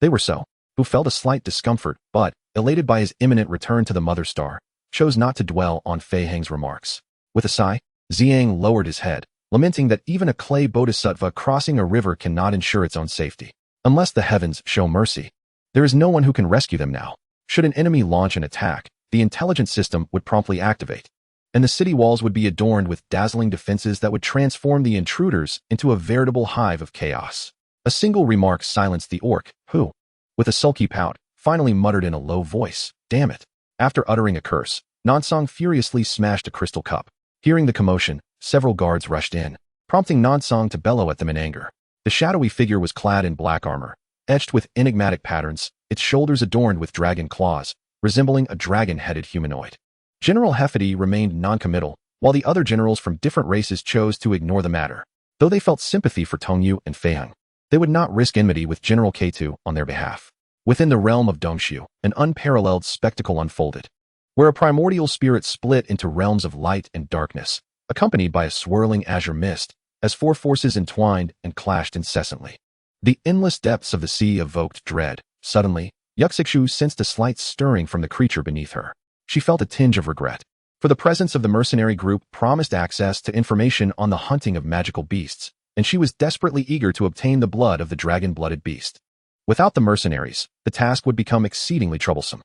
They were so. Who felt a slight discomfort, but, elated by his imminent return to the Mother Star, chose not to dwell on Fei Heng's remarks. With a sigh, Ziyang lowered his head, lamenting that even a clay bodhisattva crossing a river cannot ensure its own safety. Unless the heavens show mercy, there is no one who can rescue them now. Should an enemy launch an attack, the intelligence system would promptly activate, and the city walls would be adorned with dazzling defenses that would transform the intruders into a veritable hive of chaos. A single remark silenced the orc, who, with a sulky pout, finally muttered in a low voice, "Damn it." After uttering a curse, Nansong furiously smashed a crystal cup. Hearing the commotion, several guards rushed in, prompting Nansong to bellow at them in anger. The shadowy figure was clad in black armor, etched with enigmatic patterns, its shoulders adorned with dragon claws, resembling a dragon-headed humanoid. General Hefty remained non-committal, while the other generals from different races chose to ignore the matter. Though they felt sympathy for Tongyu and Feiheng, they would not risk enmity with General K2 on their behalf. Within the realm of Dongshu, an unparalleled spectacle unfolded, where a primordial spirit split into realms of light and darkness, accompanied by a swirling azure mist, as four forces entwined and clashed incessantly. The endless depths of the sea evoked dread. Suddenly, Yuxikshu sensed a slight stirring from the creature beneath her. She felt a tinge of regret, for the presence of the mercenary group promised access to information on the hunting of magical beasts, and she was desperately eager to obtain the blood of the dragon-blooded beast. Without the mercenaries, the task would become exceedingly troublesome.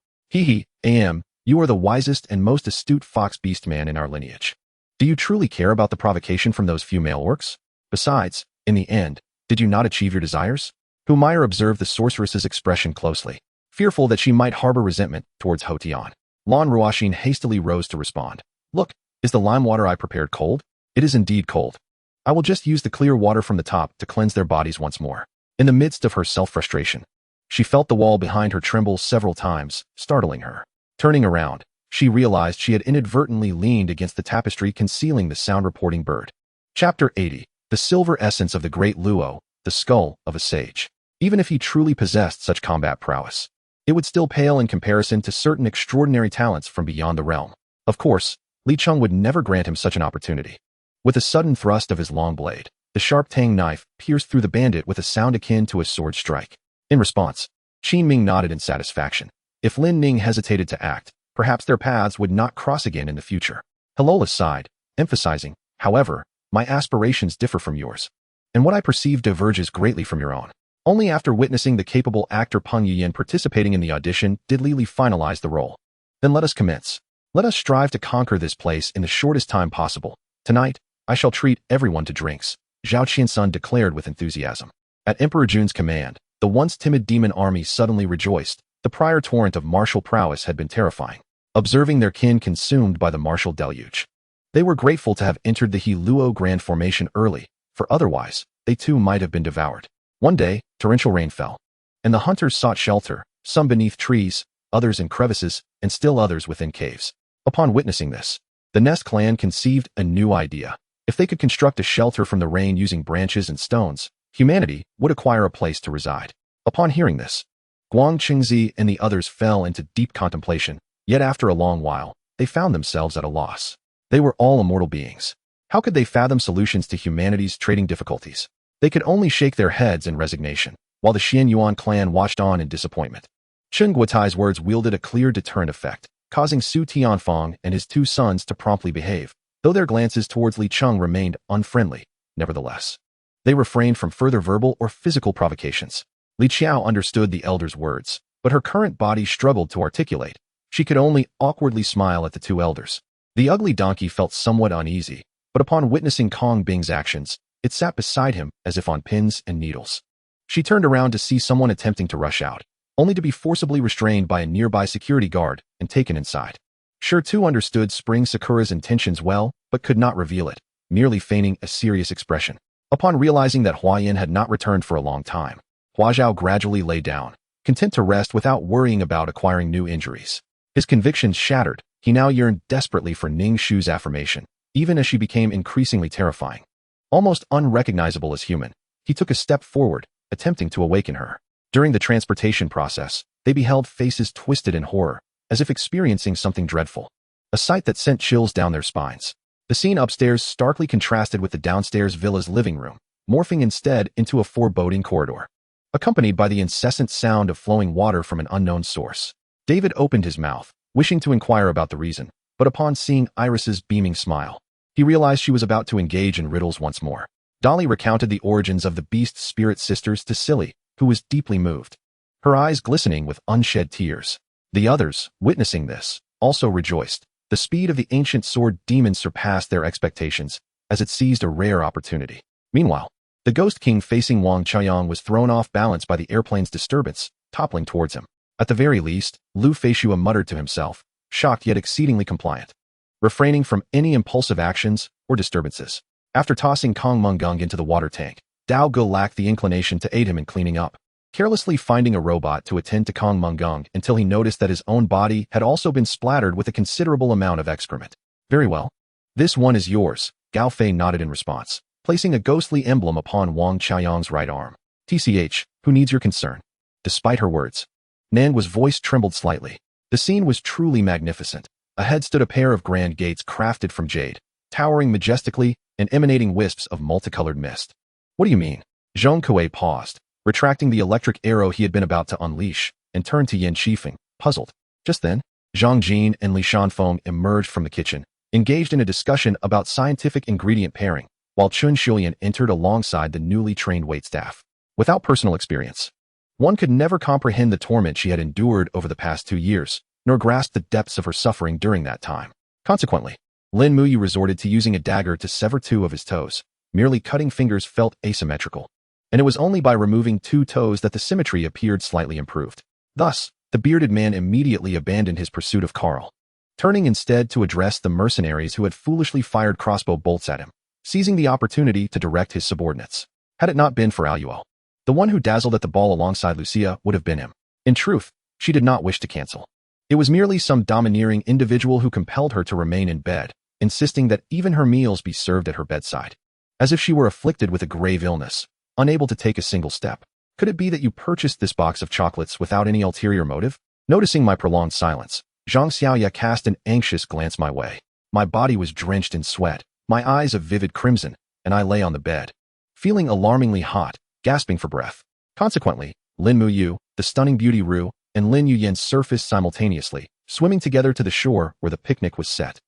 Am, you are the wisest and most astute fox beast man in our lineage. Do you truly care about the provocation from those few male orcs? Besides, in the end, did you not achieve your desires? Hu Meyer observed the sorceress's expression closely, fearful that she might harbor resentment towards Ho Tian. Lan Ruoxin hastily rose to respond. Look, is the lime water I prepared cold? It is indeed cold. I will just use the clear water from the top to cleanse their bodies once more. In the midst of her self-frustration, she felt the wall behind her tremble several times, startling her. Turning around, she realized she had inadvertently leaned against the tapestry concealing the sound-reporting bird. Chapter 80. The Silver Essence of the Great Luo, the Skull of a Sage. Even if he truly possessed such combat prowess, it would still pale in comparison to certain extraordinary talents from beyond the realm. Of course, Li Cheng would never grant him such an opportunity. With a sudden thrust of his long blade, the sharp tang knife pierced through the bandit with a sound akin to a sword strike. In response, Qin Ming nodded in satisfaction. If Lin Ning hesitated to act, perhaps their paths would not cross again in the future. Helola sighed, emphasizing, however, my aspirations differ from yours, and what I perceive diverges greatly from your own. Only after witnessing the capable actor Peng Yiyan participating in the audition did Li Li finalize the role. Then let us commence. Let us strive to conquer this place in the shortest time possible. Tonight, I shall treat everyone to drinks, Zhao Qiansun declared with enthusiasm. At Emperor Jun's command, the once timid demon army suddenly rejoiced. The prior torrent of martial prowess had been terrifying, observing their kin consumed by the martial deluge. They were grateful to have entered the He Luo Grand Formation early, for otherwise, they too might have been devoured. One day, torrential rain fell, and the hunters sought shelter, some beneath trees, others in crevices, and still others within caves. Upon witnessing this, the Nest clan conceived a new idea. If they could construct a shelter from the rain using branches and stones, humanity would acquire a place to reside. Upon hearing this, Guang Qingzi and the others fell into deep contemplation, yet after a long while, they found themselves at a loss. They were all immortal beings. How could they fathom solutions to humanity's trading difficulties? They could only shake their heads in resignation, while the Xian Yuan clan watched on in disappointment. Chen Guotai's words wielded a clear deterrent effect, causing Su Tianfang and his two sons to promptly behave, though their glances towards Li Cheng remained unfriendly. Nevertheless, they refrained from further verbal or physical provocations. Li Qiao understood the elder's words, but her current body struggled to articulate. She could only awkwardly smile at the two elders. The ugly donkey felt somewhat uneasy, but upon witnessing Kong Bing's actions, it sat beside him as if on pins and needles. She turned around to see someone attempting to rush out, only to be forcibly restrained by a nearby security guard and taken inside. Shi Tu understood Spring Sakura's intentions well, but could not reveal it, merely feigning a serious expression. Upon realizing that Huayan had not returned for a long time, Hua Zhao gradually lay down, content to rest without worrying about acquiring new injuries. His convictions shattered, he now yearned desperately for Ning Shu's affirmation, even as she became increasingly terrifying. Almost unrecognizable as human, he took a step forward, attempting to awaken her. During the transportation process, they beheld faces twisted in horror, as if experiencing something dreadful, a sight that sent chills down their spines. The scene upstairs starkly contrasted with the downstairs villa's living room, morphing instead into a foreboding corridor, accompanied by the incessant sound of flowing water from an unknown source. David opened his mouth, wishing to inquire about the reason, but upon seeing Iris's beaming smile, he realized she was about to engage in riddles once more. Dolly recounted the origins of the beast's spirit sisters to Silly, who was deeply moved, her eyes glistening with unshed tears. The others, witnessing this, also rejoiced. The speed of the ancient sword demon surpassed their expectations, as it seized a rare opportunity. Meanwhile, the Ghost King facing Wang Chaoyang was thrown off balance by the airplane's disturbance, toppling towards him. At the very least, Lu Feishua muttered to himself, shocked yet exceedingly compliant, refraining from any impulsive actions or disturbances. After tossing Kong Mungung into the water tank, Dao Ge lacked the inclination to aid him in cleaning up, carelessly finding a robot to attend to Kong Mungung until he noticed that his own body had also been splattered with a considerable amount of excrement. Very well. This one is yours, Gao Fei nodded in response, placing a ghostly emblem upon Wang Chaoyang's right arm. TCH, who needs your concern? Despite her words, Nangua's voice trembled slightly. The scene was truly magnificent. Ahead stood a pair of grand gates crafted from jade, towering majestically and emanating wisps of multicolored mist. What do you mean? Zhong Kuei paused, retracting the electric arrow he had been about to unleash, and turned to Yin Qifeng, puzzled. Just then, Zhang Jin and Li Shanfeng emerged from the kitchen, engaged in a discussion about scientific ingredient pairing, while Chun Shulian entered alongside the newly trained waitstaff. Without personal experience, one could never comprehend the torment she had endured over the past 2 years, nor grasp the depths of her suffering during that time. Consequently, Lin Muyu resorted to using a dagger to sever 2 of his toes. Merely cutting fingers felt asymmetrical. and it was only by removing 2 toes that the symmetry appeared slightly improved. Thus, the bearded man immediately abandoned his pursuit of Carl, turning instead to address the mercenaries who had foolishly fired crossbow bolts at him, seizing the opportunity to direct his subordinates. Had it not been for Aluo, the one who dazzled at the ball alongside Lucia would have been him. In truth, she did not wish to cancel. It was merely some domineering individual who compelled her to remain in bed, insisting that even her meals be served at her bedside, as if she were afflicted with a grave illness, unable to take a single step. Could it be that you purchased this box of chocolates without any ulterior motive? Noticing my prolonged silence, Zhang Xiaoya cast an anxious glance my way. My body was drenched in sweat, my eyes a vivid crimson, and I lay on the bed, feeling alarmingly hot, gasping for breath. Consequently, Lin Muyu, the stunning beauty Ru, and Lin Yuyen surfaced simultaneously, swimming together to the shore where the picnic was set.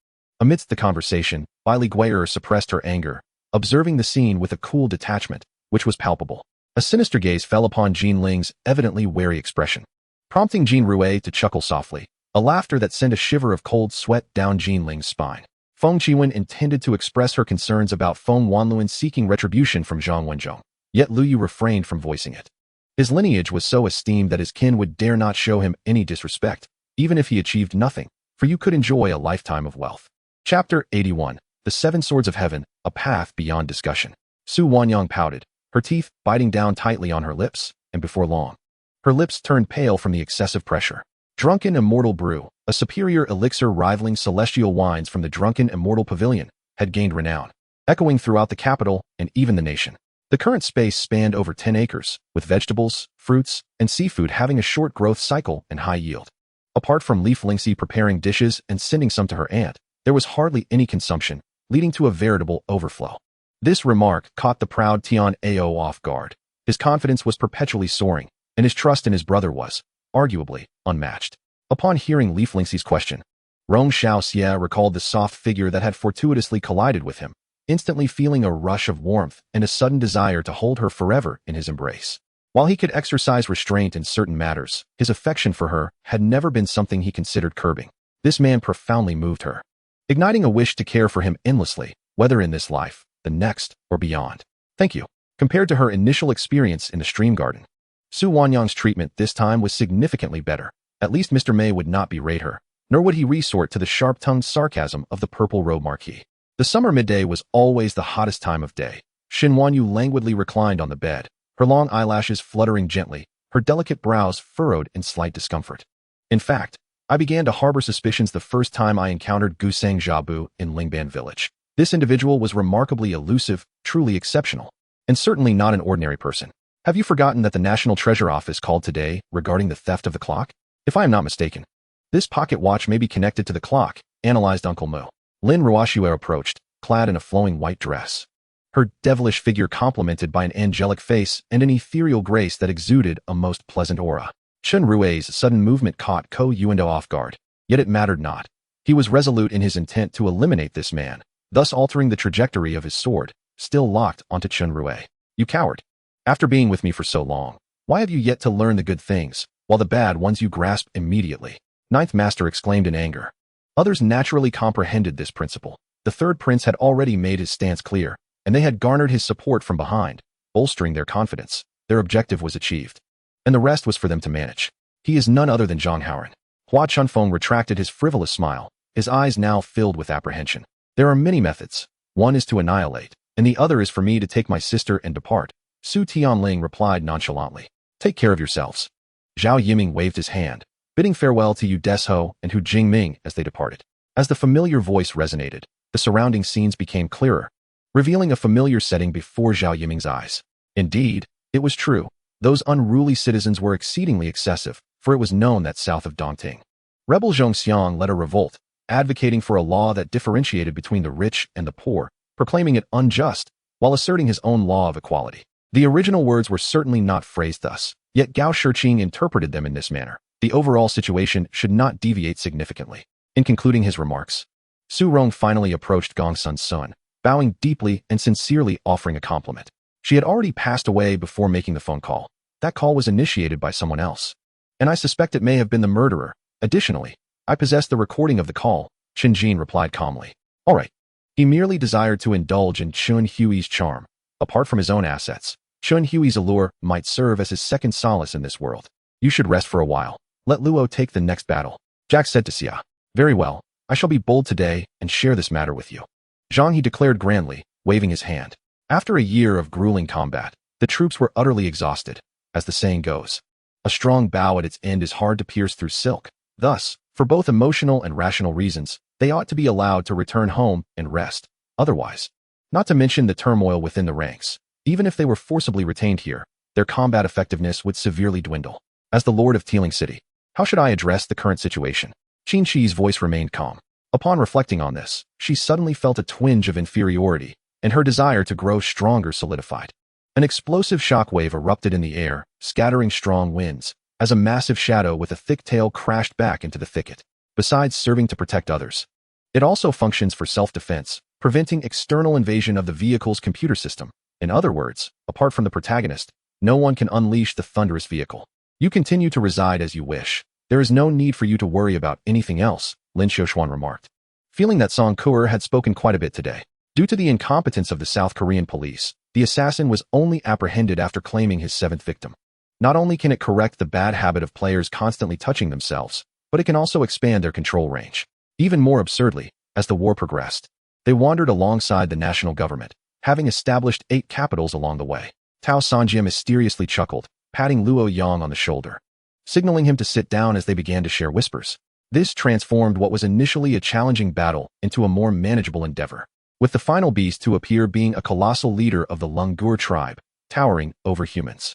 Amidst the conversation, Bai Li Gui'er suppressed her anger, observing the scene with a cool detachment, which was palpable. A sinister gaze fell upon Jean Ling's evidently wary expression, prompting Jean Rue to chuckle softly, a laughter that sent a shiver of cold sweat down Jean Ling's spine. Feng Qiwen intended to express her concerns about Feng Wanluan seeking retribution from Zhang Wenzhong, yet Lu Yu refrained from voicing it. His lineage was so esteemed that his kin would dare not show him any disrespect, even if he achieved nothing, for you could enjoy a lifetime of wealth. Chapter 81. The 7 Swords of Heaven, a Path Beyond Discussion. Su Wanyang pouted, her teeth biting down tightly on her lips, and before long, her lips turned pale from the excessive pressure. Drunken Immortal Brew, a superior elixir rivaling celestial wines from the Drunken Immortal Pavilion, had gained renown, echoing throughout the capital and even the nation. The current space spanned over 10 acres, with vegetables, fruits, and seafood having a short growth cycle and high yield. Apart from Leaf Linksy preparing dishes and sending some to her aunt, there was hardly any consumption, leading to a veritable overflow. This remark caught the proud Tian Ao off guard. His confidence was perpetually soaring, and his trust in his brother was, arguably, unmatched. Upon hearing Leaf Linksy's question, Rong Xiaoxie recalled the soft figure that had fortuitously collided with him, instantly feeling a rush of warmth and a sudden desire to hold her forever in his embrace. While he could exercise restraint in certain matters, his affection for her had never been something he considered curbing. This man profoundly moved her, igniting a wish to care for him endlessly, whether in this life, the next, or beyond. Thank you. Compared to her initial experience in the stream garden, Su Wanyang's treatment this time was significantly better. At least Mr. May would not berate her, nor would he resort to the sharp-tongued sarcasm of the purple-robed marquis. The summer midday was always the hottest time of day. Xin Wanyu languidly reclined on the bed, her long eyelashes fluttering gently, her delicate brows furrowed in slight discomfort. In fact, I began to harbor suspicions the first time I encountered Gusang Jiabu in Lingban village. This individual was remarkably elusive, truly exceptional, and certainly not an ordinary person. Have you forgotten that the National Treasure Office called today regarding the theft of the clock? If I am not mistaken, this pocket watch may be connected to the clock, analyzed Uncle Mo. Lin Ruoxue approached, clad in a flowing white dress, her devilish figure complemented by an angelic face and an ethereal grace that exuded a most pleasant aura. Chen Rui's sudden movement caught Ko Yuando off guard, yet it mattered not. He was resolute in his intent to eliminate this man, thus altering the trajectory of his sword, still locked onto Chen Rue. You coward! After being with me for so long, why have you yet to learn the good things, while the bad ones you grasp immediately? Ninth Master exclaimed in anger. Others naturally comprehended this principle. The third prince had already made his stance clear, and they had garnered his support from behind, bolstering their confidence. Their objective was achieved, and the rest was for them to manage. He is none other than Zhang Haoran. Hua Chunfeng retracted his frivolous smile, his eyes now filled with apprehension. There are many methods. One is to annihilate, and the other is for me to take my sister and depart. Su Tianling replied nonchalantly. Take care of yourselves. Zhao Yiming waved his hand, bidding farewell to Yu Desho and Hu Jingming as they departed. As the familiar voice resonated, the surrounding scenes became clearer, revealing a familiar setting before Zhao Yiming's eyes. Indeed, it was true. Those unruly citizens were exceedingly excessive, for it was known that south of Dongting, rebel Zhongxiang led a revolt, advocating for a law that differentiated between the rich and the poor, proclaiming it unjust, while asserting his own law of equality. The original words were certainly not phrased thus, yet Gao Shiqing interpreted them in this manner. The overall situation should not deviate significantly. In concluding his remarks, Su Rong finally approached Gong Sun's son, bowing deeply and sincerely offering a compliment. She had already passed away before making the phone call. That call was initiated by someone else, and I suspect it may have been the murderer. Additionally, I possess the recording of the call, Chen Jin replied calmly. All right. He merely desired to indulge in Chun Hui's charm. Apart from his own assets, Chun Hui's allure might serve as his second solace in this world. You should rest for a while. Let Luo take the next battle. Jack said to Xia. Very well. I shall be bold today and share this matter with you. Zhang He declared grandly, waving his hand. After a year of grueling combat, the troops were utterly exhausted. As the saying goes, a strong bow at its end is hard to pierce through silk. Thus, for both emotional and rational reasons, they ought to be allowed to return home and rest. Otherwise, not to mention the turmoil within the ranks, even if they were forcibly retained here, their combat effectiveness would severely dwindle. As the Lord of Teeling City, how should I address the current situation? Qin Shi's voice remained calm. Upon reflecting on this, she suddenly felt a twinge of inferiority, and her desire to grow stronger solidified. An explosive shockwave erupted in the air, scattering strong winds, as a massive shadow with a thick tail crashed back into the thicket. Besides serving to protect others, it also functions for self-defense, preventing external invasion of the vehicle's computer system. In other words, apart from the protagonist, no one can unleash the thunderous vehicle. You continue to reside as you wish. There is no need for you to worry about anything else, Lin Xiaoshuan remarked. Feeling that Song Kuer had spoken quite a bit today. Due to the incompetence of the South Korean police, the assassin was only apprehended after claiming his seventh victim. Not only can it correct the bad habit of players constantly touching themselves, but it can also expand their control range. Even more absurdly, as the war progressed, they wandered alongside the national government, having established 8 capitals along the way. Tao Sanjia mysteriously chuckled, patting Luo Yang on the shoulder, signaling him to sit down as they began to share whispers. This transformed what was initially a challenging battle into a more manageable endeavor, with the final beast to appear being a colossal leader of the Lungur tribe, towering over humans.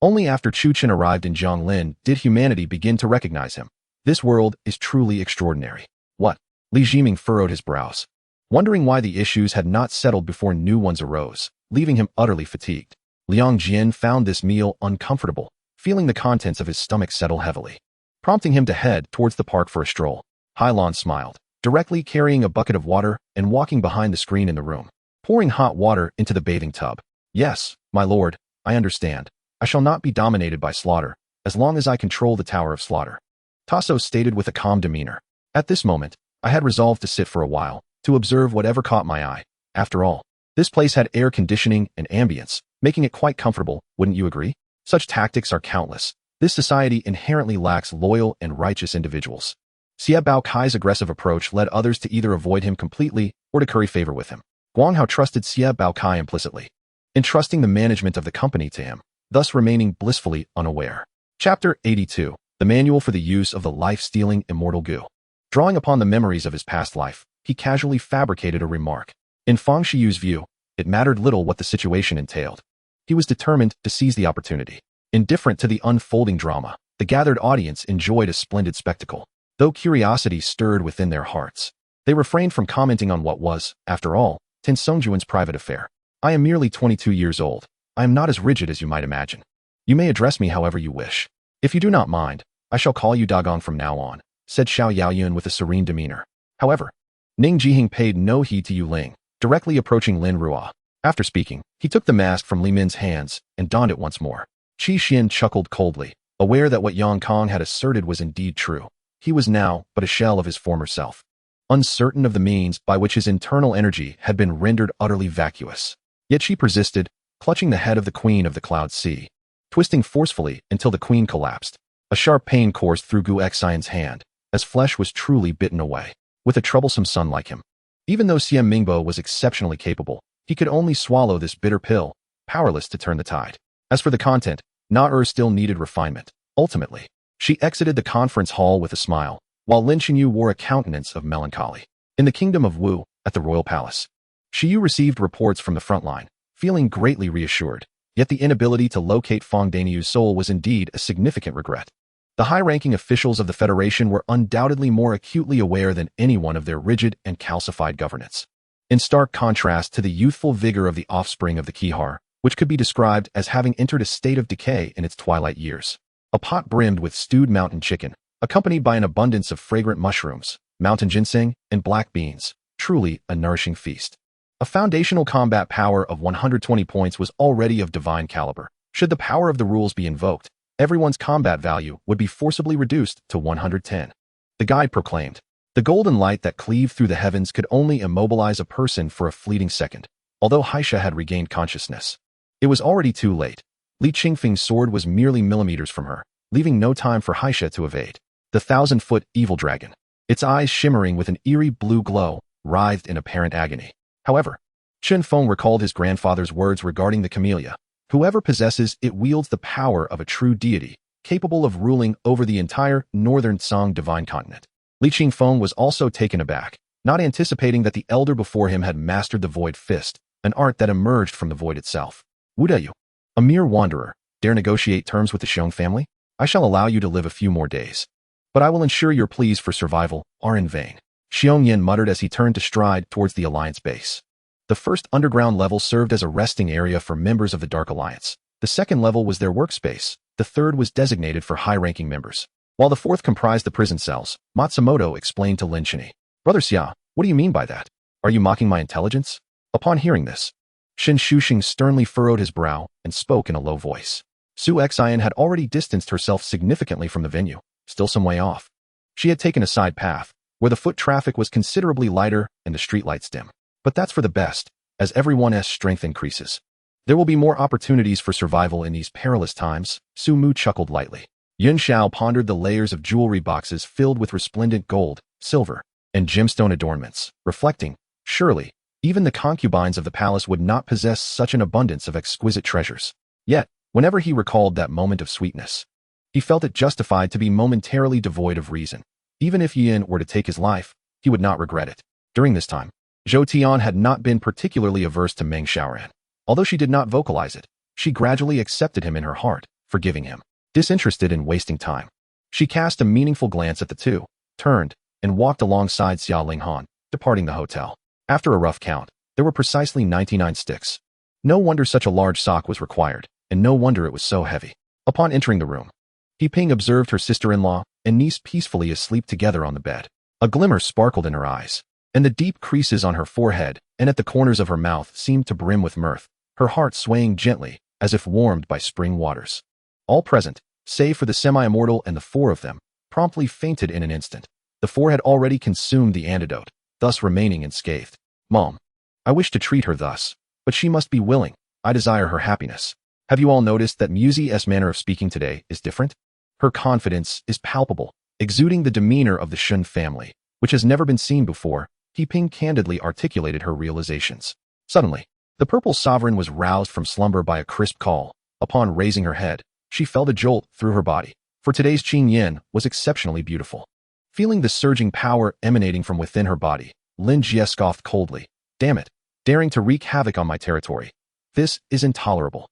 Only after Chu Chen arrived in Zhonglin did humanity begin to recognize him. This world is truly extraordinary. What? Li Jiming furrowed his brows, wondering why the issues had not settled before new ones arose, leaving him utterly fatigued. Liang Jian found this meal uncomfortable, feeling the contents of his stomach settle heavily, prompting him to head towards the park for a stroll. Hailan smiled, directly carrying a bucket of water and walking behind the screen in the room, pouring hot water into the bathing tub. Yes, my lord, I understand. I shall not be dominated by slaughter, as long as I control the Tower of Slaughter. Tasso stated with a calm demeanor. At this moment, I had resolved to sit for a while, to observe whatever caught my eye. After all, this place had air conditioning and ambience, making it quite comfortable, wouldn't you agree? Such tactics are countless. This society inherently lacks loyal and righteous individuals. Xie Bao Kai's aggressive approach led others to either avoid him completely or to curry favor with him. Guanghao trusted Xie Bao Kai implicitly, entrusting the management of the company to him, thus remaining blissfully unaware. Chapter 82. The Manual for the Use of the Life-Stealing Immortal Goo. Drawing upon the memories of his past life, he casually fabricated a remark. In Fang Xiyu's view, it mattered little what the situation entailed. He was determined to seize the opportunity. Indifferent to the unfolding drama, the gathered audience enjoyed a splendid spectacle. Though curiosity stirred within their hearts, they refrained from commenting on what was, after all, Tin Songjuan's private affair. I am merely 22 years old. I am not as rigid as you might imagine. You may address me however you wish. If you do not mind, I shall call you Dagong from now on, said Xiao Yaoyun with a serene demeanor. However, Ning Jihing paid no heed to Yu Ling, directly approaching Lin Ruo. After speaking, he took the mask from Li Min's hands and donned it once more. Qi Xian chuckled coldly, aware that what Yang Kong had asserted was indeed true. He was now but a shell of his former self, uncertain of the means by which his internal energy had been rendered utterly vacuous. Yet she persisted, clutching the head of the Queen of the Cloud Sea, twisting forcefully until the Queen collapsed. A sharp pain coursed through Gu Xian's hand, as flesh was truly bitten away. With a troublesome son like him, even though Xian Mingbo was exceptionally capable, he could only swallow this bitter pill, powerless to turn the tide. As for the content, Na still needed refinement. Ultimately, she exited the conference hall with a smile, while Lin Xinyu wore a countenance of melancholy. In the kingdom of Wu, at the royal palace, Shiyu received reports from the front line, feeling greatly reassured, yet the inability to locate Fang Danyu's soul was indeed a significant regret. The high-ranking officials of the Federation were undoubtedly more acutely aware than anyone of their rigid and calcified governance. In stark contrast to the youthful vigor of the offspring of the Kihar, which could be described as having entered a state of decay in its twilight years. A pot brimmed with stewed mountain chicken, accompanied by an abundance of fragrant mushrooms, mountain ginseng, and black beans, truly a nourishing feast. A foundational combat power of 120 points was already of divine caliber. Should the power of the rules be invoked, everyone's combat value would be forcibly reduced to 110. The guide proclaimed, the golden light that cleaved through the heavens could only immobilize a person for a fleeting second, although Haisha had regained consciousness. It was already too late. Li Qingfeng's sword was merely millimeters from her, leaving no time for Haisha to evade. The 1,000-foot evil dragon, its eyes shimmering with an eerie blue glow, writhed in apparent agony. However, Chen Feng recalled his grandfather's words regarding the camellia. Whoever possesses it wields the power of a true deity, capable of ruling over the entire northern Song divine continent. Li Qingfeng was also taken aback, not anticipating that the elder before him had mastered the Void Fist, an art that emerged from the void itself. Would you, a mere wanderer, dare negotiate terms with the Xiong family? I shall allow you to live a few more days, but I will ensure your pleas for survival are in vain. Xiong Yin muttered as he turned to stride towards the Alliance base. The first underground level served as a resting area for members of the Dark Alliance. The second level was their workspace. The third was designated for high-ranking members, while the fourth comprised the prison cells. Matsumoto explained to Lin Chenyi. Brother Xia, what do you mean by that? Are you mocking my intelligence? Upon hearing this, Shin Shuxing sternly furrowed his brow and spoke in a low voice. Su Xian had already distanced herself significantly from the venue, still some way off. She had taken a side path, where the foot traffic was considerably lighter and the streetlights dim. But that's for the best, as everyone's strength increases. There will be more opportunities for survival in these perilous times, Su Mu chuckled lightly. Yun Xiao pondered the layers of jewelry boxes filled with resplendent gold, silver, and gemstone adornments, reflecting, surely, even the concubines of the palace would not possess such an abundance of exquisite treasures. Yet, whenever he recalled that moment of sweetness, he felt it justified to be momentarily devoid of reason. Even if Yin were to take his life, he would not regret it. During this time, Zhou Tian had not been particularly averse to Meng Xiaoran. Although she did not vocalize it, she gradually accepted him in her heart, forgiving him. Disinterested in wasting time, she cast a meaningful glance at the two, turned, and walked alongside Xia Linghan, departing the hotel. After a rough count, there were precisely 99 sticks. No wonder such a large sock was required, and no wonder it was so heavy. Upon entering the room, He Ping observed her sister-in-law and niece peacefully asleep together on the bed. A glimmer sparkled in her eyes, and the deep creases on her forehead and at the corners of her mouth seemed to brim with mirth, her heart swaying gently, as if warmed by spring waters. All present, save for the semi-immortal and the four of them, promptly fainted in an instant. The four had already consumed the antidote, thus remaining unscathed. Mom, I wish to treat her thus, but she must be willing. I desire her happiness. Have you all noticed that Musie's manner of speaking today is different? Her confidence is palpable, exuding the demeanor of the Shun family, which has never been seen before. He Ping candidly articulated her realizations. Suddenly, the purple sovereign was roused from slumber by a crisp call. Upon raising her head, she felt a jolt through her body, for today's Qing Yin was exceptionally beautiful. Feeling the surging power emanating from within her body, Lin Jie scoffed coldly. Damn it, daring to wreak havoc on my territory. This is intolerable.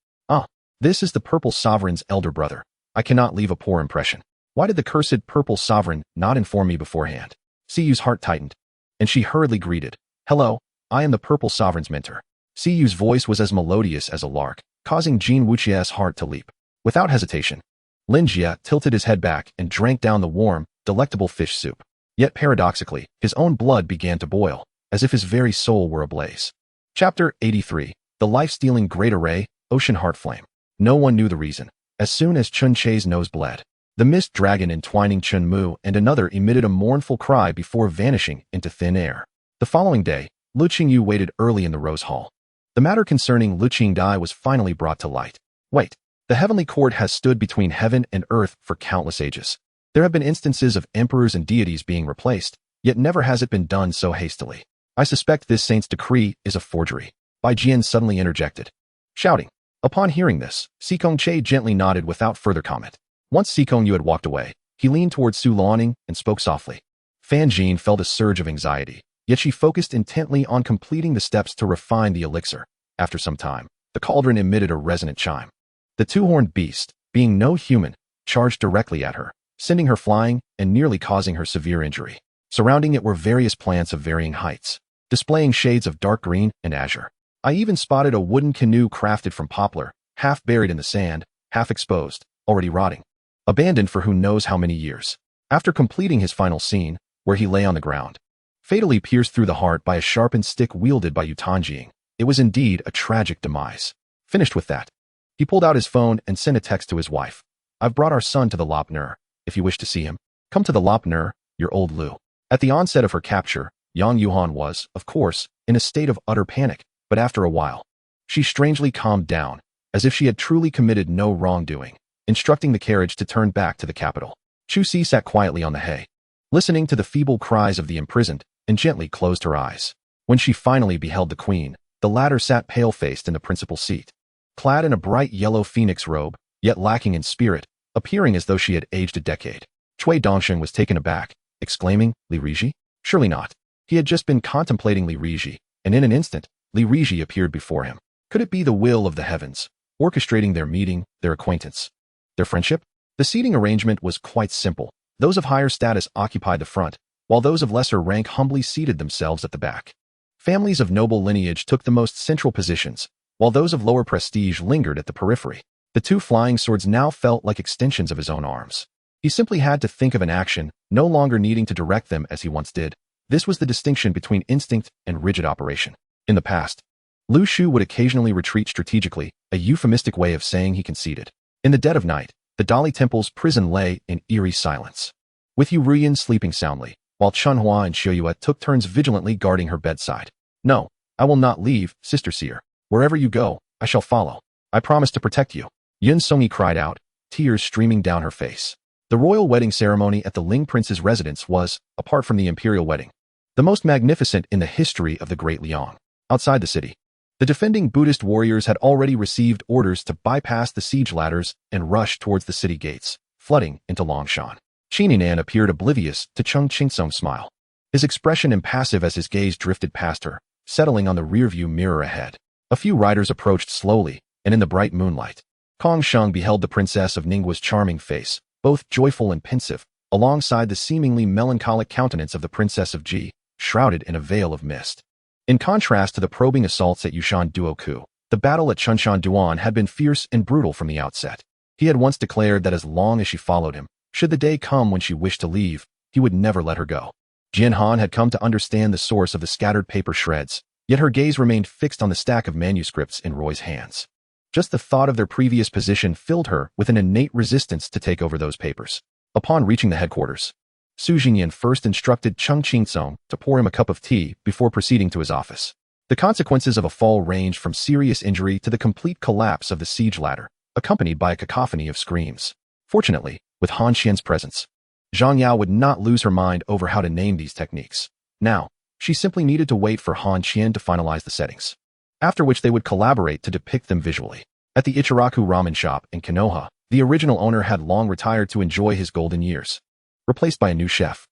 This is the purple sovereign's elder brother. I cannot leave a poor impression. Why did the cursed purple sovereign not inform me beforehand? Siyu's heart tightened, and she hurriedly greeted. Hello, I am the purple sovereign's mentor. Siyu's voice was as melodious as a lark, causing Jin Wuchie's heart to leap. Without hesitation, Lin Jie tilted his head back and drank down the warm, delectable fish soup. Yet paradoxically, his own blood began to boil, as if his very soul were ablaze. Chapter 83. The Life-Stealing Great Array, Ocean Heart Flame. No one knew the reason. As soon as Chun Che's nose bled, the mist dragon entwining Chun Mu and another emitted a mournful cry before vanishing into thin air. The following day, Lu Qingyu waited early in the Rose Hall. The matter concerning Lu Qingdai was finally brought to light. Wait, the heavenly court has stood between heaven and earth for countless ages. There have been instances of emperors and deities being replaced, yet never has it been done so hastily. I suspect this saint's decree is a forgery. Bai Jian suddenly interjected, shouting. Upon hearing this, Sikong Che gently nodded without further comment. Once Sikong Yu had walked away, he leaned towards Su Laning and spoke softly. Fan Jin felt a surge of anxiety, yet she focused intently on completing the steps to refine the elixir. After some time, the cauldron emitted a resonant chime. The two-horned beast, being no human, charged directly at her, sending her flying and nearly causing her severe injury. Surrounding it were various plants of varying heights, displaying shades of dark green and azure. I even spotted a wooden canoe crafted from poplar, half buried in the sand, half exposed, already rotting, abandoned for who knows how many years. After completing his final scene, where he lay on the ground, fatally pierced through the heart by a sharpened stick wielded by Yu Tanjing, it was indeed a tragic demise. Finished with that, he pulled out his phone and sent a text to his wife. I've brought our son to the Lop Nur. If you wish to see him, come to the Lop Nur, your old Lu. At the onset of her capture, Yang Yuhan was, of course, in a state of utter panic. But after a while, she strangely calmed down, as if she had truly committed no wrongdoing, instructing the carriage to turn back to the capital. Chu Si sat quietly on the hay, listening to the feeble cries of the imprisoned, and gently closed her eyes. When she finally beheld the queen, the latter sat pale-faced in the principal seat, clad in a bright yellow phoenix robe, yet lacking in spirit, appearing as though she had aged a decade. Cui Dongsheng was taken aback, exclaiming, Li Riji? Surely not. He had just been contemplating Li Riji, and in an instant, Li Riji appeared before him. Could it be the will of the heavens, orchestrating their meeting, their acquaintance, their friendship? The seating arrangement was quite simple. Those of higher status occupied the front, while those of lesser rank humbly seated themselves at the back. Families of noble lineage took the most central positions, while those of lower prestige lingered at the periphery. The two flying swords now felt like extensions of his own arms. He simply had to think of an action, no longer needing to direct them as he once did. This was the distinction between instinct and rigid operation. In the past, Lu Shu would occasionally retreat strategically, a euphemistic way of saying he conceded. In the dead of night, the Dali Temple's prison lay in eerie silence, with Yu Ruyan sleeping soundly, while Chunhua and Shoyue took turns vigilantly guarding her bedside. No, I will not leave, Sister Seer. Wherever you go, I shall follow. I promise to protect you. Yun Songi cried out, tears streaming down her face. The royal wedding ceremony at the Ling Prince's residence was, apart from the imperial wedding, the most magnificent in the history of the Great Liang. Outside the city, the defending Buddhist warriors had already received orders to bypass the siege ladders and rush towards the city gates, flooding into Longshan. Qininan appeared oblivious to Cheng Qingsong's smile, his expression impassive as his gaze drifted past her, settling on the rearview mirror ahead. A few riders approached slowly, and in the bright moonlight, Kong Sheng beheld the princess of Ninggua's charming face, both joyful and pensive, alongside the seemingly melancholic countenance of the princess of Ji, shrouded in a veil of mist. In contrast to the probing assaults at Yushan Duoku, the battle at Chunshan Duan had been fierce and brutal from the outset. He had once declared that as long as she followed him, should the day come when she wished to leave, he would never let her go. Jian Han had come to understand the source of the scattered paper shreds, yet her gaze remained fixed on the stack of manuscripts in Roy's hands. Just the thought of their previous position filled her with an innate resistance to take over those papers. Upon reaching the headquarters, Su Jingyan first instructed Cheng Qingsong to pour him a cup of tea before proceeding to his office. The consequences of a fall ranged from serious injury to the complete collapse of the siege ladder, accompanied by a cacophony of screams. Fortunately, with Han Qian's presence, Zhang Yao would not lose her mind over how to name these techniques. Now, she simply needed to wait for Han Qian to finalize the settings, after which they would collaborate to depict them visually. At the Ichiraku ramen shop in Konoha, the original owner had long retired to enjoy his golden years, replaced by a new chef.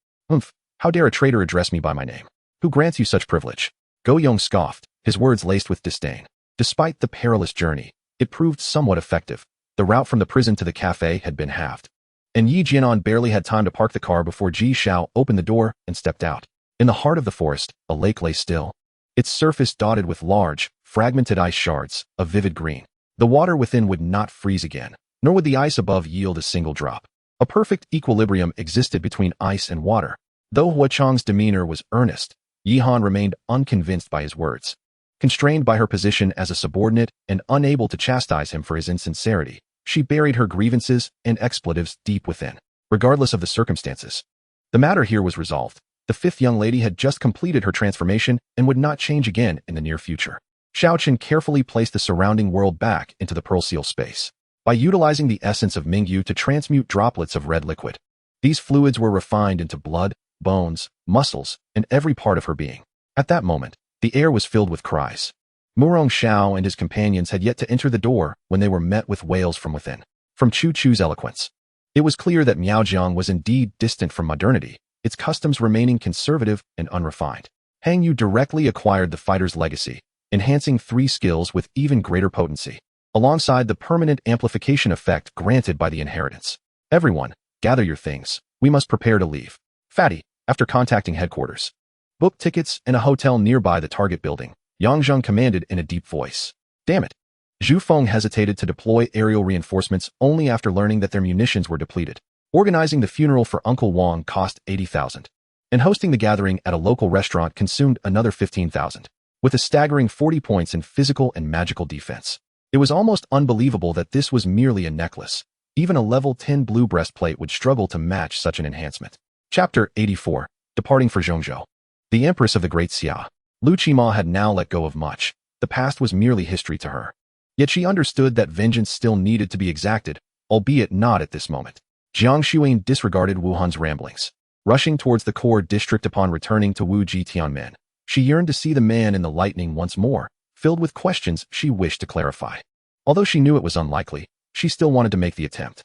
How dare a traitor address me by my name? Who grants you such privilege? Go Yong scoffed, his words laced with disdain. Despite the perilous journey, it proved somewhat effective. The route from the prison to the cafe had been halved, and Yi Jianan barely had time to park the car before Ji Shao opened the door and stepped out. In the heart of the forest, a lake lay still, its surface dotted with large, fragmented ice shards, of vivid green. The water within would not freeze again, nor would the ice above yield a single drop. A perfect equilibrium existed between ice and water. Though Hua Chang's demeanor was earnest, Yi Han remained unconvinced by his words. Constrained by her position as a subordinate and unable to chastise him for his insincerity, she buried her grievances and expletives deep within. Regardless of the circumstances, the matter here was resolved. The fifth young lady had just completed her transformation and would not change again in the near future. Xiaoqin carefully placed the surrounding world back into the pearl seal space. By utilizing the essence of Mingyu to transmute droplets of red liquid, these fluids were refined into blood, bones, muscles, and every part of her being. At that moment, the air was filled with cries. Murong Xiao and his companions had yet to enter the door when they were met with wails from within. From Chu Chu's eloquence, it was clear that Miaojiang was indeed distant from modernity, its customs remaining conservative and unrefined. Hang Yu directly acquired the fighter's legacy, enhancing 3 skills with even greater potency, alongside the permanent amplification effect granted by the inheritance. Everyone, gather your things. We must prepare to leave. Fatty, after contacting headquarters, book tickets and a hotel nearby the target building, Yang Zheng commanded in a deep voice. Damn it. Zhu Feng hesitated to deploy aerial reinforcements only after learning that their munitions were depleted. Organizing the funeral for Uncle Wang cost 80,000, and hosting the gathering at a local restaurant consumed another 15,000. With a staggering 40 points in physical and magical defense, it was almost unbelievable that this was merely a necklace. Even a level 10 blue breastplate would struggle to match such an enhancement. Chapter 84. Departing for Zhongzhou. The Empress of the Great Xia, Lu Qima had now let go of much. The past was merely history to her. Yet she understood that vengeance still needed to be exacted, albeit not at this moment. Jiang Xuan disregarded Wu Han's ramblings. Rushing towards the core district upon returning to Wu Ji Tianmen, she yearned to see the man in the lightning once more, filled with questions she wished to clarify. Although she knew it was unlikely, she still wanted to make the attempt.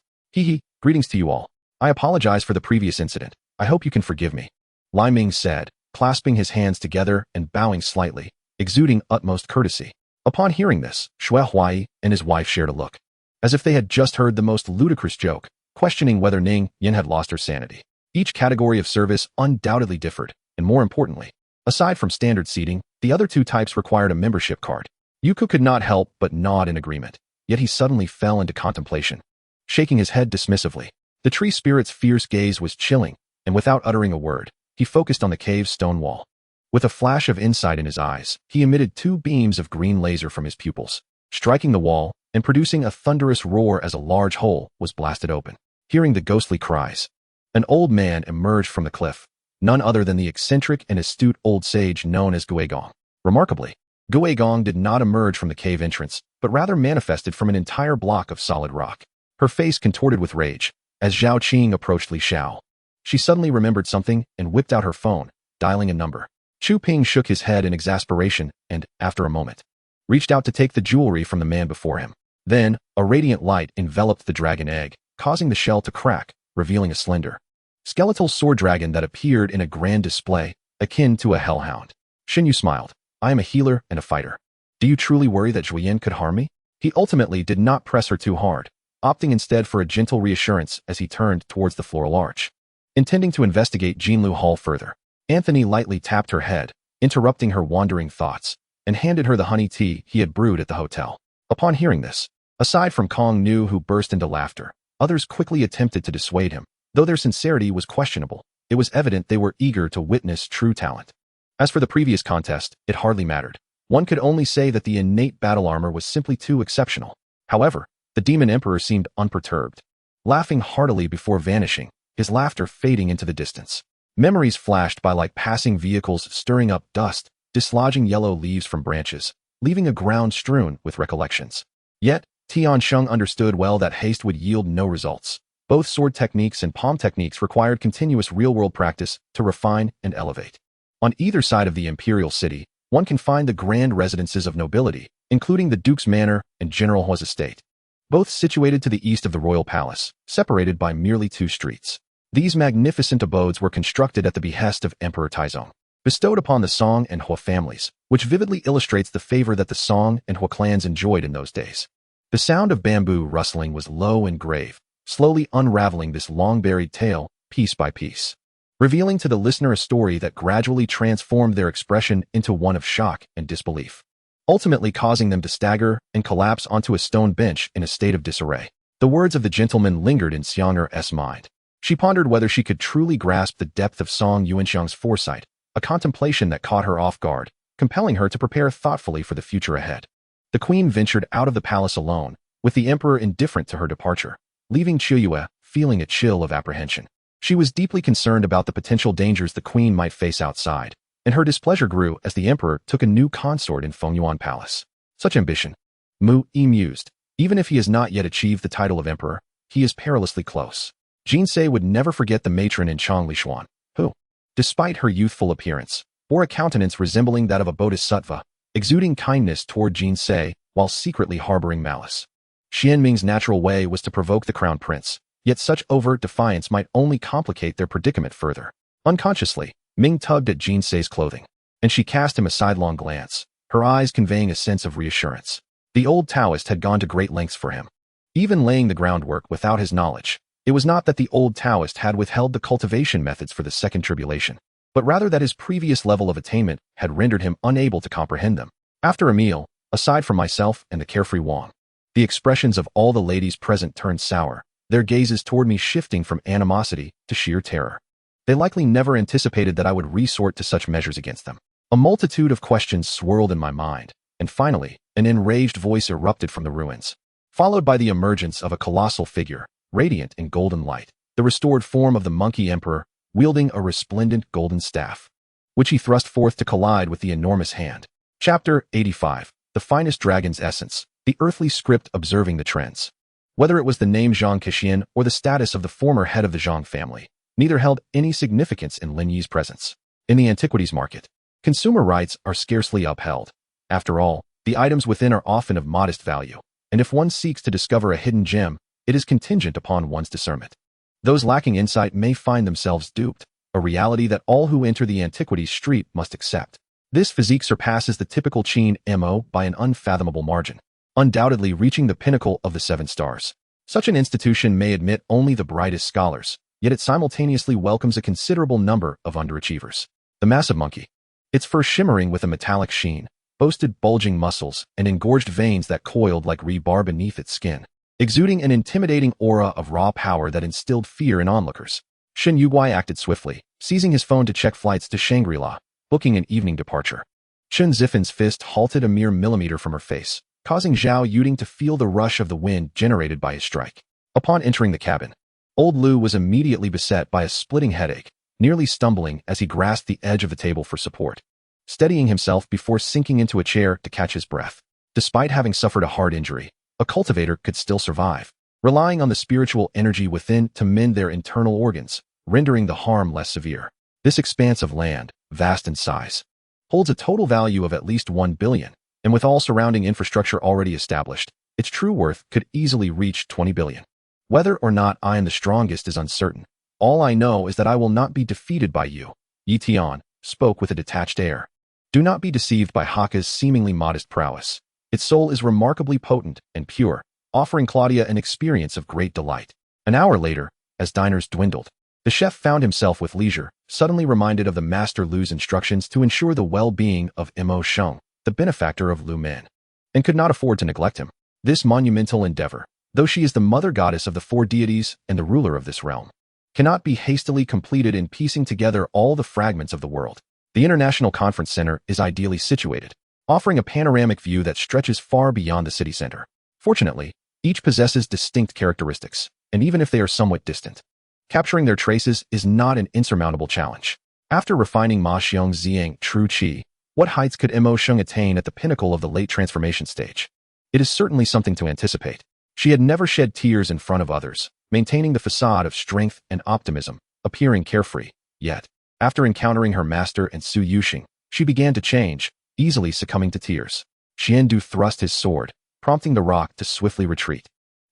Greetings to you all. I apologize for the previous incident. I hope you can forgive me. Lai Ming said, clasping his hands together and bowing slightly, exuding utmost courtesy. Upon hearing this, Xue Huai and his wife shared a look, as if they had just heard the most ludicrous joke, questioning whether Ning Yin had lost her sanity. Each category of service undoubtedly differed, and more importantly, aside from standard seating, the other two types required a membership card. Yuko could not help but nod in agreement, yet he suddenly fell into contemplation. Shaking his head dismissively, the tree spirit's fierce gaze was chilling, and without uttering a word, he focused on the cave's stone wall. With a flash of insight in his eyes, he emitted 2 beams of green laser from his pupils, striking the wall and producing a thunderous roar as a large hole was blasted open. Hearing the ghostly cries, an old man emerged from the cliff, none other than the eccentric and astute old sage known as Guigong. Remarkably, Guigong did not emerge from the cave entrance, but rather manifested from an entire block of solid rock. Her face contorted with rage, as Zhao Qing approached Li Xiao. She suddenly remembered something and whipped out her phone, dialing a number. Chu Ping shook his head in exasperation and, after a moment, reached out to take the jewelry from the man before him. Then, a radiant light enveloped the dragon egg, causing the shell to crack, revealing a slender, skeletal sword dragon that appeared in a grand display, akin to a hellhound. Xinyu smiled. I am a healer and a fighter. Do you truly worry that Zhuoyan could harm me? He ultimately did not press her too hard, opting instead for a gentle reassurance as he turned towards the floral arch. Intending to investigate Jinlu Hall further, Anthony lightly tapped her head, interrupting her wandering thoughts, and handed her the honey tea he had brewed at the hotel. Upon hearing this, aside from Kong Nu who burst into laughter, others quickly attempted to dissuade him. Though their sincerity was questionable, it was evident they were eager to witness true talent. As for the previous contest, it hardly mattered. One could only say that the innate battle armor was simply too exceptional. However, the Demon Emperor seemed unperturbed, laughing heartily before vanishing, his laughter fading into the distance. Memories flashed by like passing vehicles stirring up dust, dislodging yellow leaves from branches, leaving a ground strewn with recollections. Yet, Tian Sheng understood well that haste would yield no results. Both sword techniques and palm techniques required continuous real-world practice to refine and elevate. On either side of the imperial city, one can find the grand residences of nobility, including the Duke's Manor and General Hua's estate, both situated to the east of the royal palace, separated by merely 2 streets. These magnificent abodes were constructed at the behest of Emperor Taizong, bestowed upon the Song and Hua families, which vividly illustrates the favor that the Song and Hua clans enjoyed in those days. The sound of bamboo rustling was low and grave, slowly unraveling this long-buried tale, piece by piece, revealing to the listener a story that gradually transformed their expression into one of shock and disbelief, ultimately causing them to stagger and collapse onto a stone bench in a state of disarray. The words of the gentleman lingered in Xiang'er's mind. She pondered whether she could truly grasp the depth of Song Yuanxiang's foresight, a contemplation that caught her off guard, compelling her to prepare thoughtfully for the future ahead. The queen ventured out of the palace alone, with the emperor indifferent to her departure, leaving Qiyue feeling a chill of apprehension. She was deeply concerned about the potential dangers the queen might face outside, and her displeasure grew as the emperor took a new consort in Fengyuan Palace. Such ambition. Mu Yi mused. Even if he has not yet achieved the title of emperor, he is perilously close. Jinsei would never forget the matron in Changlishuan, who, despite her youthful appearance, bore a countenance resembling that of a bodhisattva, exuding kindness toward Jinsei while secretly harboring malice. Xianming's natural way was to provoke the crown prince, yet such overt defiance might only complicate their predicament further. Unconsciously, Ming tugged at Jinsei's clothing, and she cast him a sidelong glance, her eyes conveying a sense of reassurance. The old Taoist had gone to great lengths for him, even laying the groundwork without his knowledge. It was not that the old Taoist had withheld the cultivation methods for the second tribulation, but rather that his previous level of attainment had rendered him unable to comprehend them. After a meal, aside from myself and the carefree Wang, the expressions of all the ladies present turned sour, their gazes toward me shifting from animosity to sheer terror. They likely never anticipated that I would resort to such measures against them. A multitude of questions swirled in my mind, and finally, an enraged voice erupted from the ruins, followed by the emergence of a colossal figure, radiant in golden light, the restored form of the monkey emperor, wielding a resplendent golden staff, which he thrust forth to collide with the enormous hand. Chapter 85. The finest dragon's essence, the earthly script observing the trends. Whether it was the name Zhang Kexian or the status of the former head of the Zhang family, neither held any significance in Lin Yi's presence. In the antiquities market, consumer rights are scarcely upheld. After all, the items within are often of modest value, and if one seeks to discover a hidden gem, it is contingent upon one's discernment. Those lacking insight may find themselves duped, a reality that all who enter the antiquities street must accept. This physique surpasses the typical Qin MO by an unfathomable margin, undoubtedly reaching the pinnacle of the 7 stars. Such an institution may admit only the brightest scholars, yet it simultaneously welcomes a considerable number of underachievers. The massive monkey. Its fur shimmering with a metallic sheen, boasted bulging muscles and engorged veins that coiled like rebar beneath its skin, exuding an intimidating aura of raw power that instilled fear in onlookers. Shen Yuguai acted swiftly, seizing his phone to check flights to Shangri-La, booking an evening departure. Chen Zifen's fist halted a mere millimeter from her face, causing Zhao Yuding to feel the rush of the wind generated by his strike. Upon entering the cabin, old Lu was immediately beset by a splitting headache, nearly stumbling as he grasped the edge of the table for support, steadying himself before sinking into a chair to catch his breath. Despite having suffered a hard injury, a cultivator could still survive, relying on the spiritual energy within to mend their internal organs, rendering the harm less severe. This expanse of land, vast in size, holds a total value of at least 1 billion, and with all surrounding infrastructure already established, its true worth could easily reach 20 billion. Whether or not I am the strongest is uncertain. All I know is that I will not be defeated by you. Yi Tian spoke with a detached air. Do not be deceived by Haka's seemingly modest prowess. Its soul is remarkably potent and pure, offering Claudia an experience of great delight. An hour later, as diners dwindled, the chef found himself with leisure, suddenly reminded of the Master Lu's instructions to ensure the well-being of Mo Sheng, the benefactor of Lu Men, and could not afford to neglect him. This monumental endeavor, though she is the mother goddess of the 4 deities and the ruler of this realm, cannot be hastily completed in piecing together all the fragments of the world. The International Conference Center is ideally situated, offering a panoramic view that stretches far beyond the city center. Fortunately, each possesses distinct characteristics, and even if they are somewhat distant, capturing their traces is not an insurmountable challenge. After refining Ma Xiong's Ziyang true qi, what heights could Mo Sheng attain at the pinnacle of the late transformation stage? It is certainly something to anticipate. She had never shed tears in front of others, maintaining the facade of strength and optimism, appearing carefree. Yet, after encountering her master and Su Yuxing, she began to change, easily succumbing to tears. Xiandu thrust his sword, prompting the rock to swiftly retreat.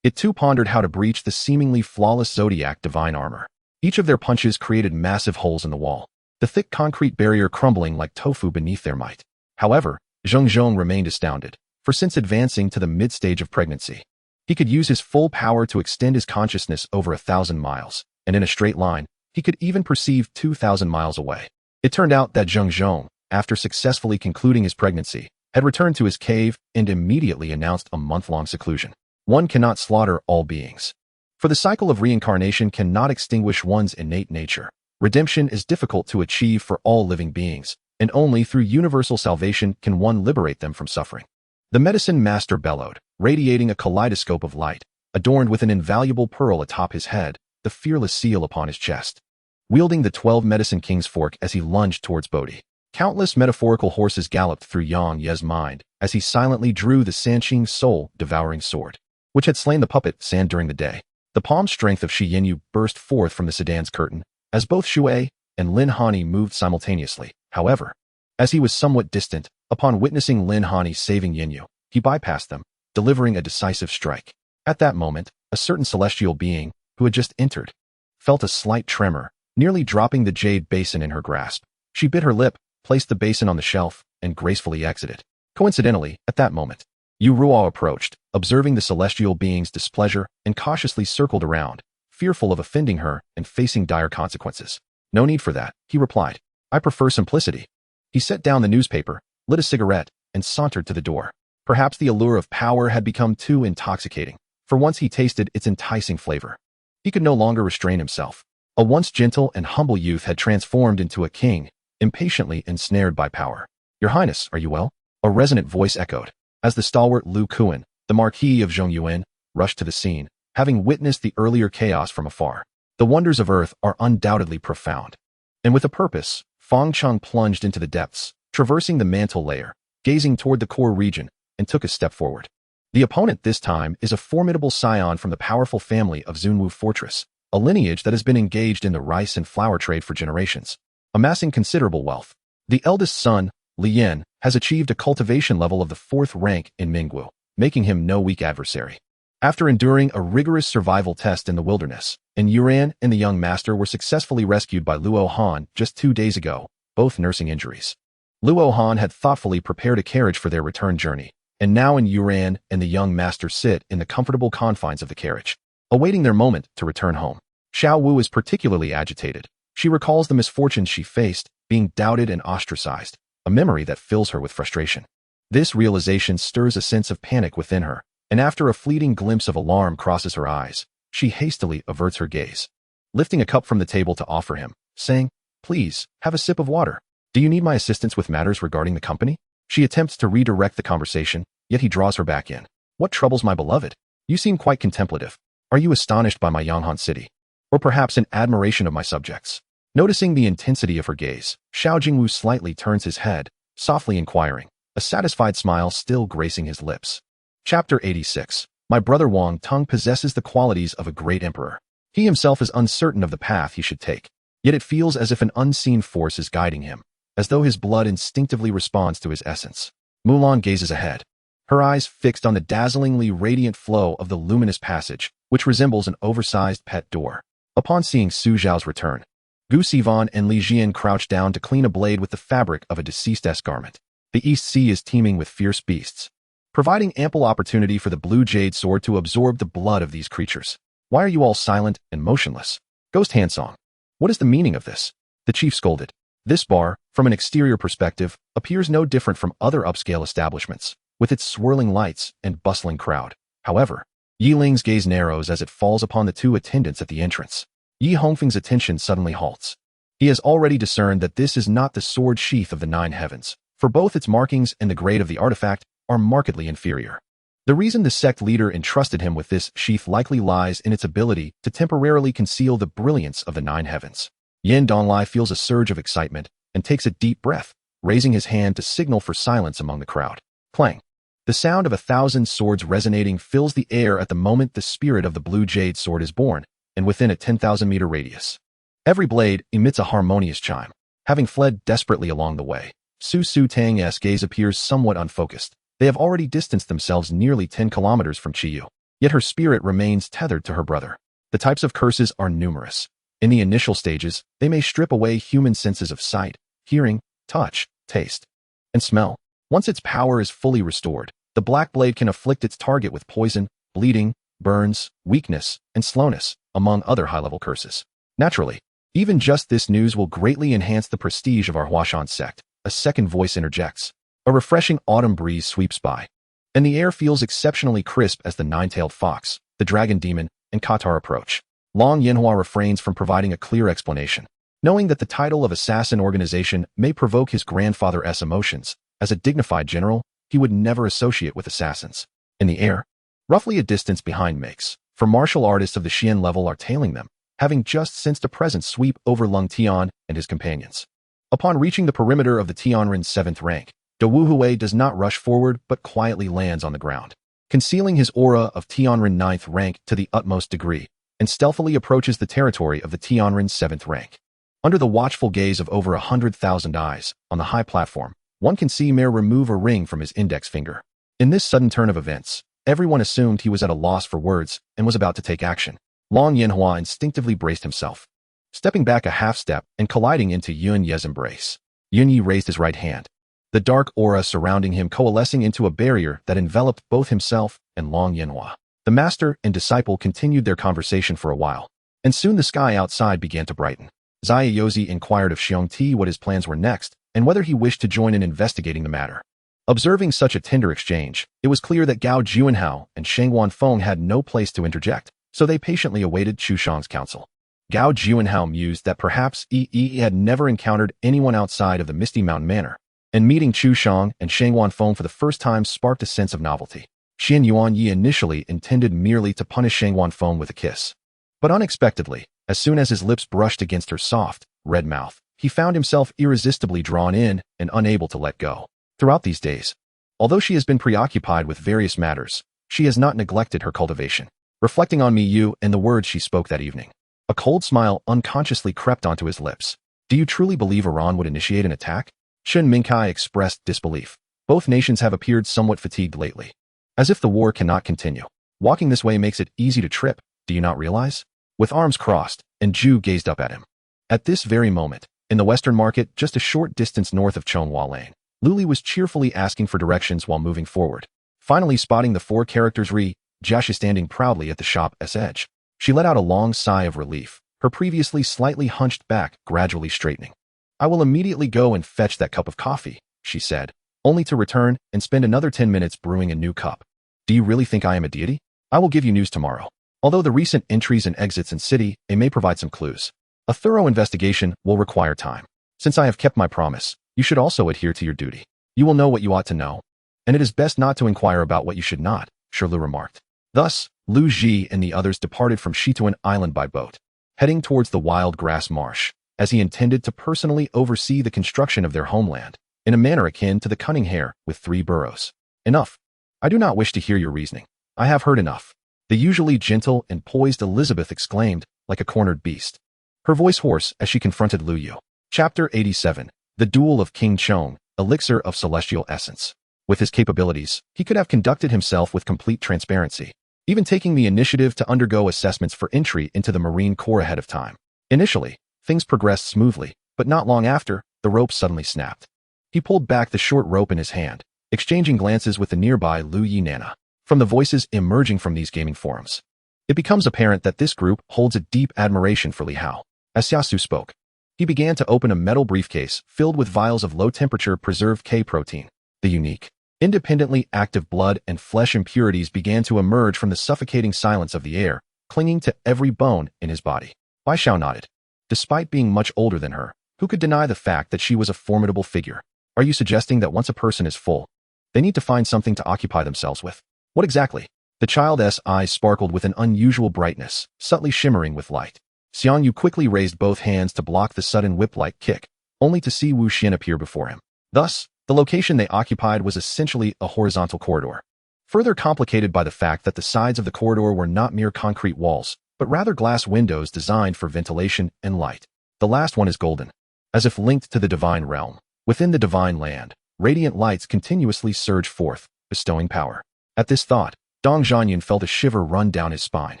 It too pondered how to breach the seemingly flawless zodiac divine armor. Each of their punches created massive holes in the wall, the thick concrete barrier crumbling like tofu beneath their might. However, Zheng Zhong remained astounded, for since advancing to the mid-stage of pregnancy, he could use his full power to extend his consciousness over 1,000 miles, and in a straight line, he could even perceive 2,000 miles away. It turned out that Zheng Zhong, after successfully concluding his pregnancy, had returned to his cave and immediately announced a month-long seclusion. One cannot slaughter all beings, for the cycle of reincarnation cannot extinguish one's innate nature. Redemption is difficult to achieve for all living beings, and only through universal salvation can one liberate them from suffering. The medicine master bellowed, radiating a kaleidoscope of light, adorned with an invaluable pearl atop his head, the fearless seal upon his chest. Wielding the 12 medicine king's fork as he lunged towards Bodhi, countless metaphorical horses galloped through Yang Ye's mind as he silently drew the Sanqing soul-devouring sword, which had slain the puppet San during the day. The palm strength of Shi Yinyu burst forth from the sedan's curtain, as both Shui and Lin Hani moved simultaneously. However, as he was somewhat distant, upon witnessing Lin Hani saving Yinyu, he bypassed them, delivering a decisive strike. At that moment, a certain celestial being, who had just entered, felt a slight tremor, nearly dropping the jade basin in her grasp. She bit her lip, placed the basin on the shelf, and gracefully exited. Coincidentally, at that moment, Yu Ruo approached, observing the celestial being's displeasure, and cautiously circled around, fearful of offending her and facing dire consequences. No need for that, he replied. I prefer simplicity. He set down the newspaper, lit a cigarette, and sauntered to the door. Perhaps the allure of power had become too intoxicating, for once he tasted its enticing flavor, he could no longer restrain himself. A once gentle and humble youth had transformed into a king, impatiently ensnared by power. Your Highness, are you well? A resonant voice echoed, as the stalwart Lu Kuan, the Marquis of Zhongyuan, rushed to the scene, having witnessed the earlier chaos from afar. The wonders of Earth are undoubtedly profound. And with a purpose, Fang Cheng plunged into the depths, traversing the mantle layer, gazing toward the core region, and took a step forward. The opponent this time is a formidable scion from the powerful family of Zunwu Fortress, a lineage that has been engaged in the rice and flour trade for generations, amassing considerable wealth. The eldest son, Li Yin, has achieved a cultivation level of the 4th rank in Mingguo, making him no weak adversary. After enduring a rigorous survival test in the wilderness, Yuran and the young master were successfully rescued by Luo Han just 2 days ago, both nursing injuries. Luo Han had thoughtfully prepared a carriage for their return journey, and now Yuran and the young master sit in the comfortable confines of the carriage, awaiting their moment to return home. Xiao Wu is particularly agitated. She recalls the misfortunes she faced, being doubted and ostracized, a memory that fills her with frustration. This realization stirs a sense of panic within her, and after a fleeting glimpse of alarm crosses her eyes, she hastily averts her gaze, lifting a cup from the table to offer him, saying, "Please, have a sip of water. Do you need my assistance with matters regarding the company?" She attempts to redirect the conversation, yet he draws her back in. "What troubles my beloved? You seem quite contemplative. Are you astonished by my Yanghan city? Or perhaps in admiration of my subjects?" Noticing the intensity of her gaze, Xiao Jingwu slightly turns his head, softly inquiring, a satisfied smile still gracing his lips. Chapter 86. My brother Wang Tung possesses the qualities of a great emperor. He himself is uncertain of the path he should take, yet it feels as if an unseen force is guiding him, as though his blood instinctively responds to his essence. Mulan gazes ahead, her eyes fixed on the dazzlingly radiant flow of the luminous passage, which resembles an oversized pet door. Upon seeing Su Zhao's return, Gu Sivan and Li Jian crouch down to clean a blade with the fabric of a deceased's garment. The East Sea is teeming with fierce beasts, providing ample opportunity for the blue jade sword to absorb the blood of these creatures. "Why are you all silent and motionless? Ghost Hansong, what is the meaning of this?" the chief scolded. This bar, from an exterior perspective, appears no different from other upscale establishments, with its swirling lights and bustling crowd. However, Yi Ling's gaze narrows as it falls upon the 2 attendants at the entrance. Yi Hongfeng's attention suddenly halts. He has already discerned that this is not the sword sheath of the 9 heavens, for both its markings and the grade of the artifact are markedly inferior. The reason the sect leader entrusted him with this sheath likely lies in its ability to temporarily conceal the brilliance of the 9 heavens. Yin Donglai feels a surge of excitement and takes a deep breath, raising his hand to signal for silence among the crowd. Clang! The sound of 1,000 swords resonating fills the air at the moment the spirit of the blue jade sword is born, and within a 10,000-meter radius. Every blade emits a harmonious chime. Having fled desperately along the way, Su Tang's gaze appears somewhat unfocused. They have already distanced themselves nearly 10 kilometers from Chiyu, yet her spirit remains tethered to her brother. The types of curses are numerous. In the initial stages, they may strip away human senses of sight, hearing, touch, taste, and smell. Once its power is fully restored, the black blade can afflict its target with poison, bleeding, burns, weakness, and slowness, among other high-level curses. Naturally, even just this news will greatly enhance the prestige of our Huashan sect, a second voice interjects. A refreshing autumn breeze sweeps by, and the air feels exceptionally crisp as the 9-tailed fox, the dragon demon, and Qatar approach. Long Yanhua refrains from providing a clear explanation, knowing that the title of assassin organization may provoke his grandfather's emotions. As a dignified general, he would never associate with assassins. In the air, roughly a distance behind makes, for martial artists of the Xian level are tailing them, having just sensed a presence sweep over Lung Tian and his companions. Upon reaching the perimeter of the Tianrin's 7th rank, De Wuhui does not rush forward but quietly lands on the ground, concealing his aura of Tianrin 9th rank to the utmost degree, and stealthily approaches the territory of the Tianrin 7th rank. Under the watchful gaze of over 100,000 eyes, on the high platform, one can see Mare remove a ring from his index finger. In this sudden turn of events, everyone assumed he was at a loss for words and was about to take action. Long Yanhua instinctively braced himself, stepping back a half-step and colliding into Yun Ye's embrace. Yun Yi raised his right hand, the dark aura surrounding him coalescing into a barrier that enveloped both himself and Long Yanhua. The master and disciple continued their conversation for a while, and soon the sky outside began to brighten. Xia Yozi inquired of Xiong Ti what his plans were next, and whether he wished to join in investigating the matter. Observing such a tender exchange, it was clear that Gao Juanhao and Sheng Wanfeng had no place to interject, so they patiently awaited Chu Shang's counsel. Gao Juanhao mused that perhaps he had never encountered anyone outside of the Misty Mountain Manor, and meeting Chu Shang and Sheng Wanfeng for the first time sparked a sense of novelty. Xian Yuan Yi initially intended merely to punish Sheng Wanfeng with a kiss, but unexpectedly, as soon as his lips brushed against her soft, red mouth, he found himself irresistibly drawn in and unable to let go. Throughout these days, although she has been preoccupied with various matters, She has not neglected her cultivation. Reflecting on me, you, and the words she spoke that evening. A cold smile unconsciously crept onto his lips. Do you truly believe Iran would initiate an attack? Shen Mingkai expressed disbelief. Both nations have appeared somewhat fatigued lately. As if the war cannot continue. Walking this way makes it easy to trip, do you not realize? With arms crossed, and Ju gazed up at him. At this very moment, in the Western market just a short distance north of Chonghua Lane, Luli was cheerfully asking for directions while moving forward. Finally spotting the 4 characters Ri, Jiashi standing proudly at the shop's edge. She let out a long sigh of relief, her previously slightly hunched back gradually straightening. I will immediately go and fetch that cup of coffee, she said, only to return and spend another 10 minutes brewing a new cup. Do you really think I am a deity? I will give you news tomorrow. Although the recent entries and exits in city may provide some clues. A thorough investigation will require time. Since I have kept my promise, you should also adhere to your duty. You will know what you ought to know. And it is best not to inquire about what you should not, Shirlu remarked. Thus, Lu Ji and the others departed from Shituan Island by boat, heading towards the wild grass marsh, as he intended to personally oversee the construction of their homeland, in a manner akin to the cunning hare with 3 burrows. Enough. I do not wish to hear your reasoning. I have heard enough. The usually gentle and poised Elizabeth exclaimed, like a cornered beast. Her voice hoarse as she confronted Lu Yu. Chapter 87. The Duel of King Chong, Elixir of Celestial Essence. With his capabilities, he could have conducted himself with complete transparency, even taking the initiative to undergo assessments for entry into the Marine Corps ahead of time. Initially, things progressed smoothly, but not long after, the rope suddenly snapped. He pulled back the short rope in his hand, exchanging glances with the nearby Lu Yi Nana. From the voices emerging from these gaming forums, it becomes apparent that this group holds a deep admiration for Li Hao. As Xiaosu spoke, he began to open a metal briefcase filled with vials of low-temperature preserved K protein. The unique, independently active blood and flesh impurities began to emerge from the suffocating silence of the air, clinging to every bone in his body. Bai Xiao nodded. Despite being much older than her, who could deny the fact that she was a formidable figure? Are you suggesting that once a person is full, they need to find something to occupy themselves with? What exactly? The child's eyes sparkled with an unusual brightness, subtly shimmering with light. Xiang Yu quickly raised both hands to block the sudden whip-like kick, only to see Wu Xian appear before him. Thus, the location they occupied was essentially a horizontal corridor, further complicated by the fact that the sides of the corridor were not mere concrete walls, but rather glass windows designed for ventilation and light. The last one is golden, as if linked to the divine realm. Within the divine land, radiant lights continuously surge forth, bestowing power. At this thought, Dong Zhanyan felt a shiver run down his spine,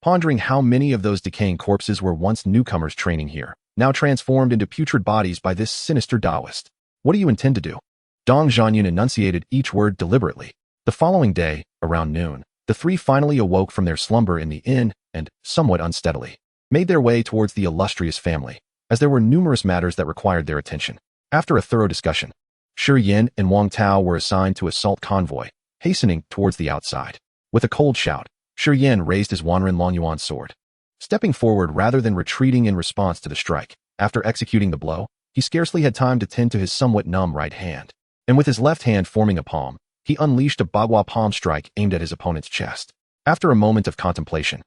pondering how many of those decaying corpses were once newcomers training here, now transformed into putrid bodies by this sinister Taoist. What do you intend to do? Dong Zhanyan enunciated each word deliberately. The following day, around noon, the 3 finally awoke from their slumber in the inn and, somewhat unsteadily, made their way towards the illustrious family, as there were numerous matters that required their attention. After a thorough discussion, Shi Yin and Wang Tao were assigned to assault convoy, hastening towards the outside. With a cold shout, Shi Yin raised his Wanren Longyuan sword, stepping forward rather than retreating in response to the strike. After executing the blow, he scarcely had time to tend to his somewhat numb right hand, and with his left hand forming a palm, he unleashed a Bagua palm strike aimed at his opponent's chest. After a moment of contemplation,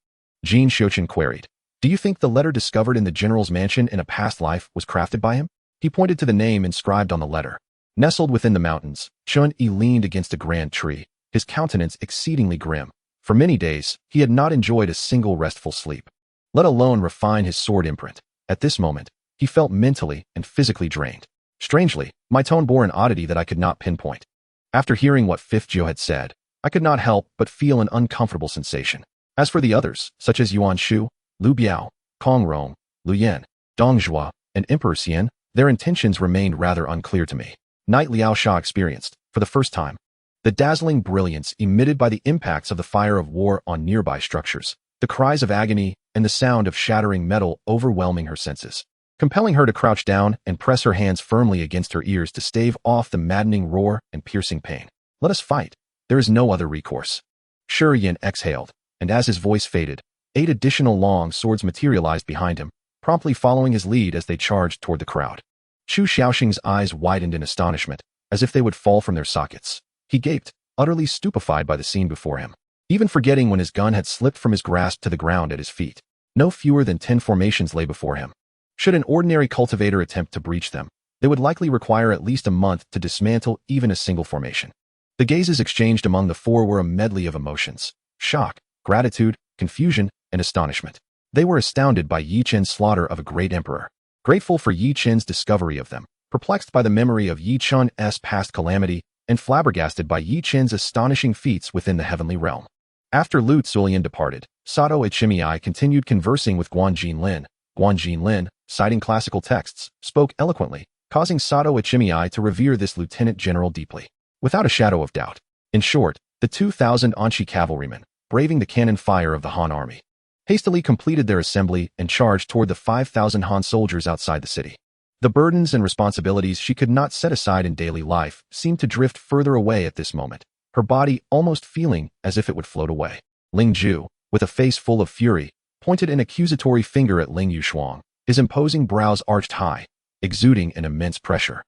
Jin Xiuqin queried, "Do you think the letter discovered in the general's mansion in a past life was crafted by him?" He pointed to the name inscribed on the letter. Nestled within the mountains, Chun Yi leaned against a grand tree, his countenance exceedingly grim. For many days, he had not enjoyed a single restful sleep, let alone refine his sword imprint. At this moment, he felt mentally and physically drained. Strangely, my tone bore an oddity that I could not pinpoint. After hearing what Fifth Jiu had said, I could not help but feel an uncomfortable sensation. As for the others, such as Yuan Shu, Lu Biao, Kong Rong, Lu Yan, Dong Zhua, and Emperor Xian, their intentions remained rather unclear to me. Knight Liao Sha experienced, for the first time, the dazzling brilliance emitted by the impacts of the fire of war on nearby structures, the cries of agony, and the sound of shattering metal overwhelming her senses, compelling her to crouch down and press her hands firmly against her ears to stave off the maddening roar and piercing pain. Let us fight. There is no other recourse. Shi Yin exhaled, and as his voice faded, 8 additional long swords materialized behind him, promptly following his lead as they charged toward the crowd. Chu Xiaoxing's eyes widened in astonishment, as if they would fall from their sockets. He gaped, utterly stupefied by the scene before him, even forgetting when his gun had slipped from his grasp to the ground at his feet. No fewer than 10 formations lay before him. Should an ordinary cultivator attempt to breach them, they would likely require at least a month to dismantle even a single formation. The gazes exchanged among the four were a medley of emotions: shock, gratitude, confusion, and astonishment. They were astounded by Yi Qin's slaughter of a great emperor, grateful for Yi Qin's discovery of them, perplexed by the memory of Yi Qin's past calamity, and flabbergasted by Yi Qin's astonishing feats within the heavenly realm. After Lu Zulian departed, Sato Ichimiai continued conversing with Guan Jinlin. Guan Jinlin, citing classical texts, spoke eloquently, causing Sato Ichimiai to revere this lieutenant general deeply, without a shadow of doubt. In short, the 2,000 Anshi cavalrymen, braving the cannon fire of the Han army, hastily completed their assembly and charged toward the 5,000 Han soldiers outside the city. The burdens and responsibilities she could not set aside in daily life seemed to drift further away at this moment, her body almost feeling as if it would float away. Ling Ju, with a face full of fury, pointed an accusatory finger at Ling Yushuang, his imposing brows arched high, exuding an immense pressure.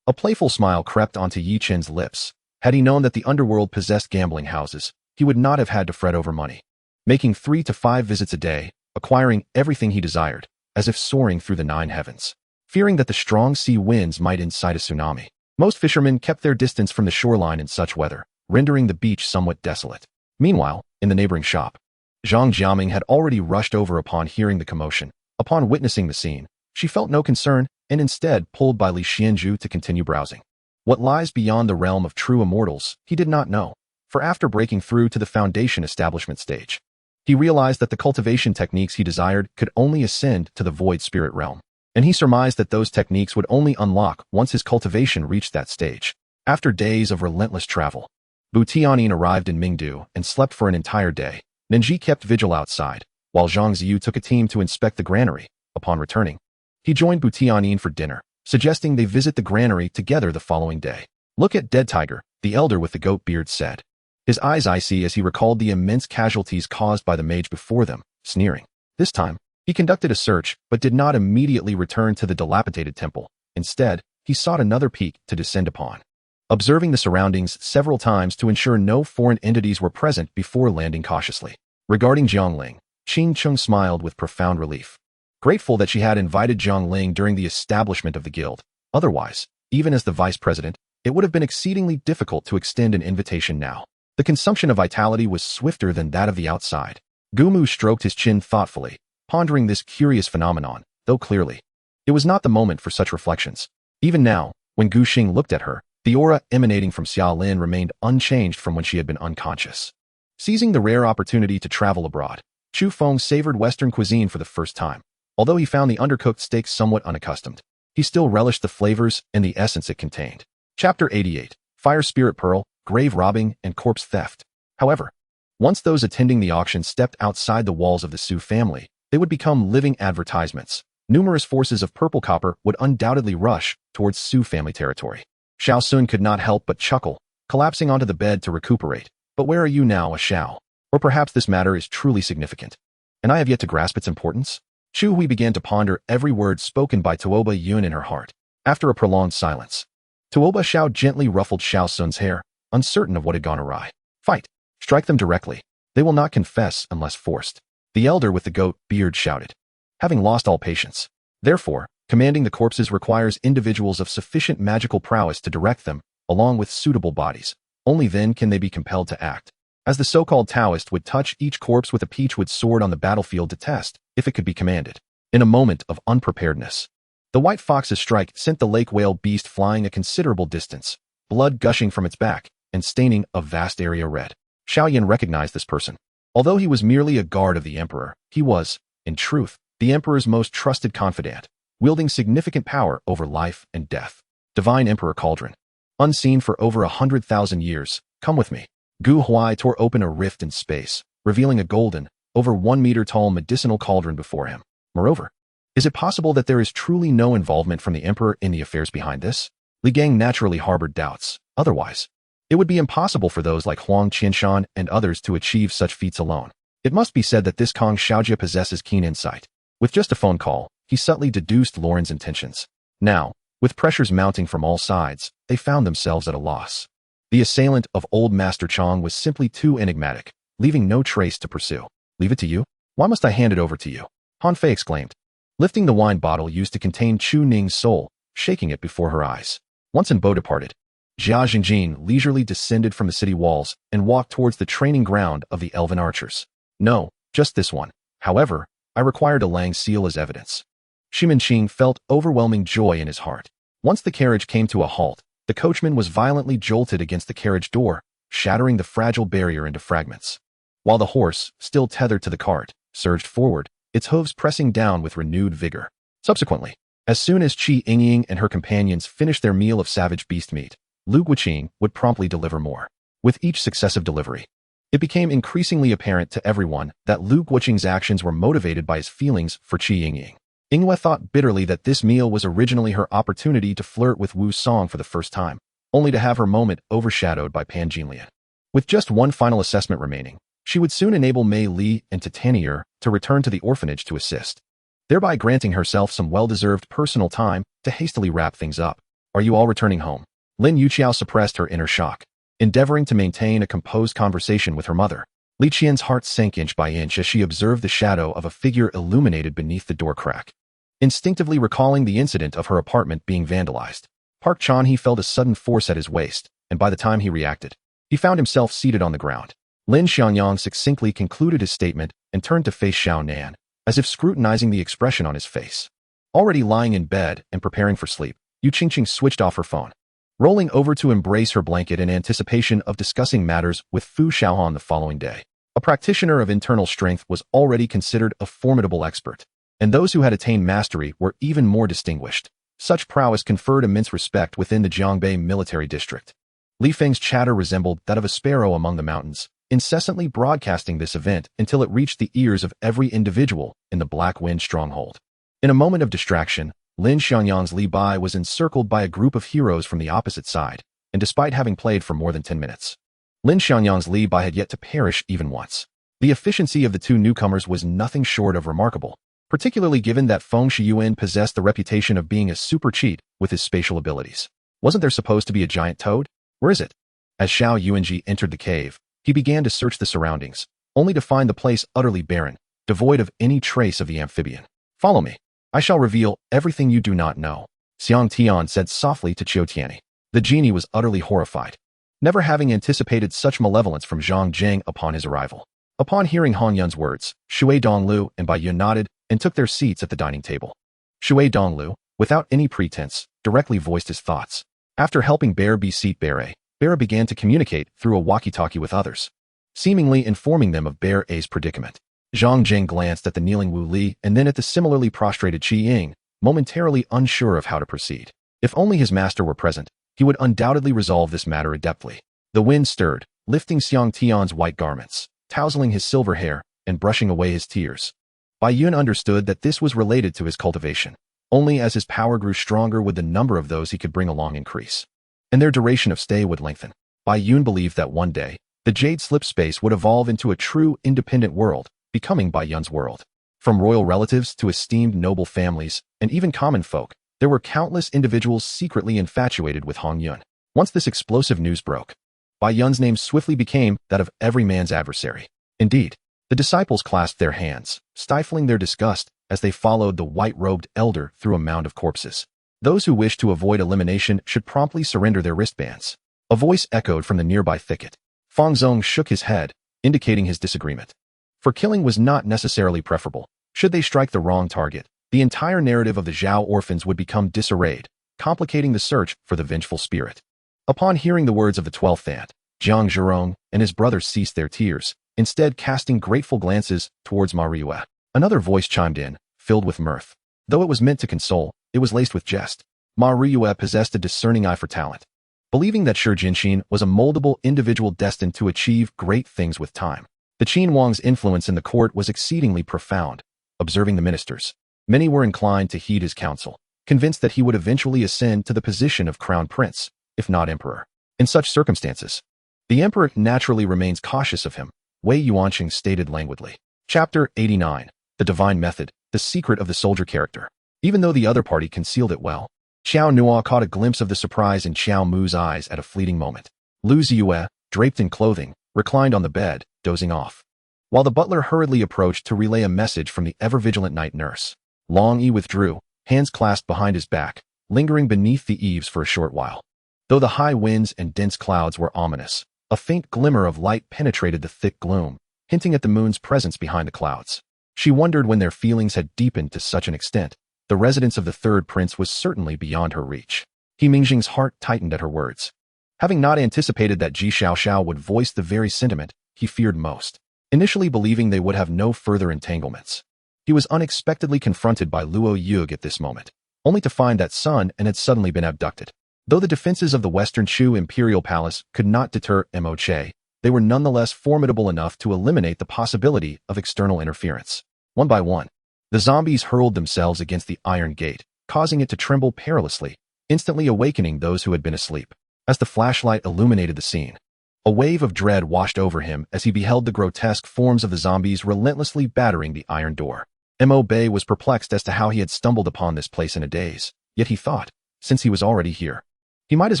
A playful smile crept onto Yi Qin's lips. Had he known that the underworld possessed gambling houses, he would not have had to fret over money. Making 3 to 5 visits a day, acquiring everything he desired, as if soaring through the 9 heavens. Fearing that the strong sea winds might incite a tsunami, most fishermen kept their distance from the shoreline in such weather, rendering the beach somewhat desolate. Meanwhile, in the neighboring shop, Zhang Jiaming had already rushed over upon hearing the commotion. Upon witnessing the scene, she felt no concern and instead pulled by Li Xianzhu to continue browsing. What lies beyond the realm of true immortals, he did not know, for after breaking through to the foundation establishment stage, he realized that the cultivation techniques he desired could only ascend to the void spirit realm, and he surmised that those techniques would only unlock once his cultivation reached that stage. After days of relentless travel, Bu Tianyin arrived in Mingdu and slept for an entire day. Ninji kept vigil outside, while Zhang Ziyu took a team to inspect the granary. Upon returning, he joined Bu Tianyin for dinner, suggesting they visit the granary together the following day. "Look at Dead Tiger," the elder with the goat beard said, his eyes icy as he recalled the immense casualties caused by the mage before them, sneering. This time, he conducted a search but did not immediately return to the dilapidated temple. Instead, he sought another peak to descend upon, observing the surroundings several times to ensure no foreign entities were present before landing cautiously. Regarding Jiangling, Qing Chung smiled with profound relief, grateful that she had invited Jiangling during the establishment of the guild. Otherwise, even as the vice president, it would have been exceedingly difficult to extend an invitation now. The consumption of vitality was swifter than that of the outside. Gumu stroked his chin thoughtfully, pondering this curious phenomenon, though clearly, it was not the moment for such reflections. Even now, when Gu Xing looked at her, the aura emanating from Xiao Lin remained unchanged from when she had been unconscious. Seizing the rare opportunity to travel abroad, Chu Feng savored Western cuisine for the first time. Although he found the undercooked steak somewhat unaccustomed, he still relished the flavors and the essence it contained. Chapter 88. Fire Spirit Pearl, Grave Robbing, and Corpse Theft. However, once those attending the auction stepped outside the walls of the Su family, they would become living advertisements. Numerous forces of purple copper would undoubtedly rush towards Su family territory. Xiao Sun could not help but chuckle, collapsing onto the bed to recuperate. But where are you now, Xiao? Or perhaps this matter is truly significant, and I have yet to grasp its importance? Chu Hui began to ponder every word spoken by Tuoba Yun in her heart. After a prolonged silence, Tuoba Xiao gently ruffled Xiao Sun's hair, uncertain of what had gone awry. "Fight! Strike them directly. They will not confess unless forced," the elder with the goat beard shouted, having lost all patience. "Therefore, commanding the corpses requires individuals of sufficient magical prowess to direct them, along with suitable bodies. Only then can they be compelled to act. As the so-called Taoist would touch each corpse with a peachwood sword on the battlefield to test if it could be commanded. In a moment of unpreparedness, the white fox's strike sent the lake whale beast flying a considerable distance, blood gushing from its back and staining a vast area red. Xiaoyan recognized this person. Although he was merely a guard of the emperor, he was, in truth, the emperor's most trusted confidant, wielding significant power over life and death. Divine Emperor Cauldron. Unseen for over 100,000 years, come with me. Gu Huai tore open a rift in space, revealing a golden, over 1 meter tall medicinal cauldron before him. Moreover, is it possible that there is truly no involvement from the emperor in the affairs behind this? Li Gang naturally harbored doubts. Otherwise, it would be impossible for those like Huang Qianshan and others to achieve such feats alone. It must be said that this Kong Xiaojia possesses keen insight. With just a phone call, he subtly deduced Lauren's intentions. Now, with pressures mounting from all sides, they found themselves at a loss. The assailant of old Master Chong was simply too enigmatic, leaving no trace to pursue. "Leave it to you? Why must I hand it over to you?" Han Fei exclaimed, lifting the wine bottle used to contain Chu Ning's soul, shaking it before her eyes. Once Bo departed, Jia Jingjin leisurely descended from the city walls and walked towards the training ground of the elven archers. No, just this one. However, I required a Lang seal as evidence. Shimenqing felt overwhelming joy in his heart. Once the carriage came to a halt, the coachman was violently jolted against the carriage door, shattering the fragile barrier into fragments. While the horse, still tethered to the cart, surged forward, its hooves pressing down with renewed vigor. Subsequently, as soon as Qi Yingying and her companions finished their meal of savage beast meat, Lu Guqing would promptly deliver more. With each successive delivery, it became increasingly apparent to everyone that Lu Guqing's actions were motivated by his feelings for Qi Yingying. Yingwe thought bitterly that this meal was originally her opportunity to flirt with Wu Song for the first time, only to have her moment overshadowed by Pan Jinlian. With just one final assessment remaining, she would soon enable Mei Li and Titanier to return to the orphanage to assist, thereby granting herself some well-deserved personal time to hastily wrap things up. Are you all returning home? Lin Yuqiao suppressed her inner shock, endeavoring to maintain a composed conversation with her mother. Li Qian's heart sank inch by inch as she observed the shadow of a figure illuminated beneath the door crack. Instinctively recalling the incident of her apartment being vandalized, Park Chan-hee felt a sudden force at his waist, and by the time he reacted, he found himself seated on the ground. Lin Xiangyang succinctly concluded his statement and turned to face Xiao Nan, as if scrutinizing the expression on his face. Already lying in bed and preparing for sleep, Yu Qingqing switched off her phone, rolling over to embrace her blanket in anticipation of discussing matters with Fu Xiaohan the following day. A practitioner of internal strength was already considered a formidable expert, and those who had attained mastery were even more distinguished. Such prowess conferred immense respect within the Jiangbei military district. Li Feng's chatter resembled that of a sparrow among the mountains, incessantly broadcasting this event until it reached the ears of every individual in the Black Wind stronghold. In a moment of distraction, Lin Xiangyang's Li Bai was encircled by a group of heroes from the opposite side, and despite having played for more than 10 minutes, Lin Xiangyang's Li Bai had yet to perish even once. The efficiency of the two newcomers was nothing short of remarkable, particularly given that Feng Shiyuan possessed the reputation of being a super cheat with his spatial abilities. Wasn't there supposed to be a giant toad? Where is it? As Xiao Yuanji entered the cave, he began to search the surroundings, only to find the place utterly barren, devoid of any trace of the amphibian. Follow me. I shall reveal everything you do not know, Xiang Tian said softly to Qiu Tianyi. The genie was utterly horrified, never having anticipated such malevolence from Zhang Zheng upon his arrival. Upon hearing Han Yun's words, Shui Donglu and Bai Yun nodded and took their seats at the dining table. Shui Donglu, without any pretense, directly voiced his thoughts. After helping Bear beseat Bear began to communicate through a walkie-talkie with others, seemingly informing them of Bear A's predicament. Zhang Jing glanced at the kneeling Wu Li and then at the similarly prostrated Qi Ying, momentarily unsure of how to proceed. If only his master were present, he would undoubtedly resolve this matter adeptly. The wind stirred, lifting Xiang Tian's white garments, tousling his silver hair, and brushing away his tears. Bai Yun understood that this was related to his cultivation. Only as his power grew stronger would the number of those he could bring along increase, and their duration of stay would lengthen. Bai Yun believed that one day, the Jade Slip space would evolve into a true independent world, becoming Bai Yun's world. From royal relatives to esteemed noble families, and even common folk, there were countless individuals secretly infatuated with Hong Yun. Once this explosive news broke, Bai Yun's name swiftly became that of every man's adversary. Indeed, the disciples clasped their hands, stifling their disgust as they followed the white-robed elder through a mound of corpses. Those who wished to avoid elimination should promptly surrender their wristbands. A voice echoed from the nearby thicket. Fang Zong shook his head, indicating his disagreement. For killing was not necessarily preferable. Should they strike the wrong target, the entire narrative of the Zhao orphans would become disarrayed, complicating the search for the vengeful spirit. Upon hearing the words of the 12th aunt, Jiang Zhurong and his brother ceased their tears, instead casting grateful glances towards Ma Riyue. Another voice chimed in, filled with mirth. Though it was meant to console, it was laced with jest. Ma Riyue possessed a discerning eye for talent. Believing that Shi Jinxin was a moldable individual destined to achieve great things with time, the Qin Wang's influence in the court was exceedingly profound. Observing the ministers, many were inclined to heed his counsel, convinced that he would eventually ascend to the position of crown prince, if not emperor. In such circumstances, the emperor naturally remains cautious of him, Wei Yuanqing stated languidly. Chapter 89. The Divine Method, the Secret of the Soldier Character. Even though the other party concealed it well, Xiao Nua caught a glimpse of the surprise in Xiao Mu's eyes at a fleeting moment. Lu Ziyue, draped in clothing, reclined on the bed, dozing off, while the butler hurriedly approached to relay a message from the ever-vigilant night nurse. Long Yi withdrew, hands clasped behind his back, lingering beneath the eaves for a short while. Though the high winds and dense clouds were ominous, a faint glimmer of light penetrated the thick gloom, hinting at the moon's presence behind the clouds. She wondered when their feelings had deepened to such an extent. The residence of the third prince was certainly beyond her reach. He Mingjing's heart tightened at her words. Having not anticipated that Ji Xiaoxiao would voice the very sentiment he feared most, initially believing they would have no further entanglements. He was unexpectedly confronted by Luo Yug at this moment, only to find that Sun and had suddenly been abducted. Though the defenses of the Western Shu Imperial Palace could not deter Mo Che, they were nonetheless formidable enough to eliminate the possibility of external interference. One by one, the zombies hurled themselves against the iron gate, causing it to tremble perilously, instantly awakening those who had been asleep. As the flashlight illuminated the scene, a wave of dread washed over him as he beheld the grotesque forms of the zombies relentlessly battering the iron door. Mo Bei was perplexed as to how he had stumbled upon this place in a daze, yet he thought, since he was already here, he might as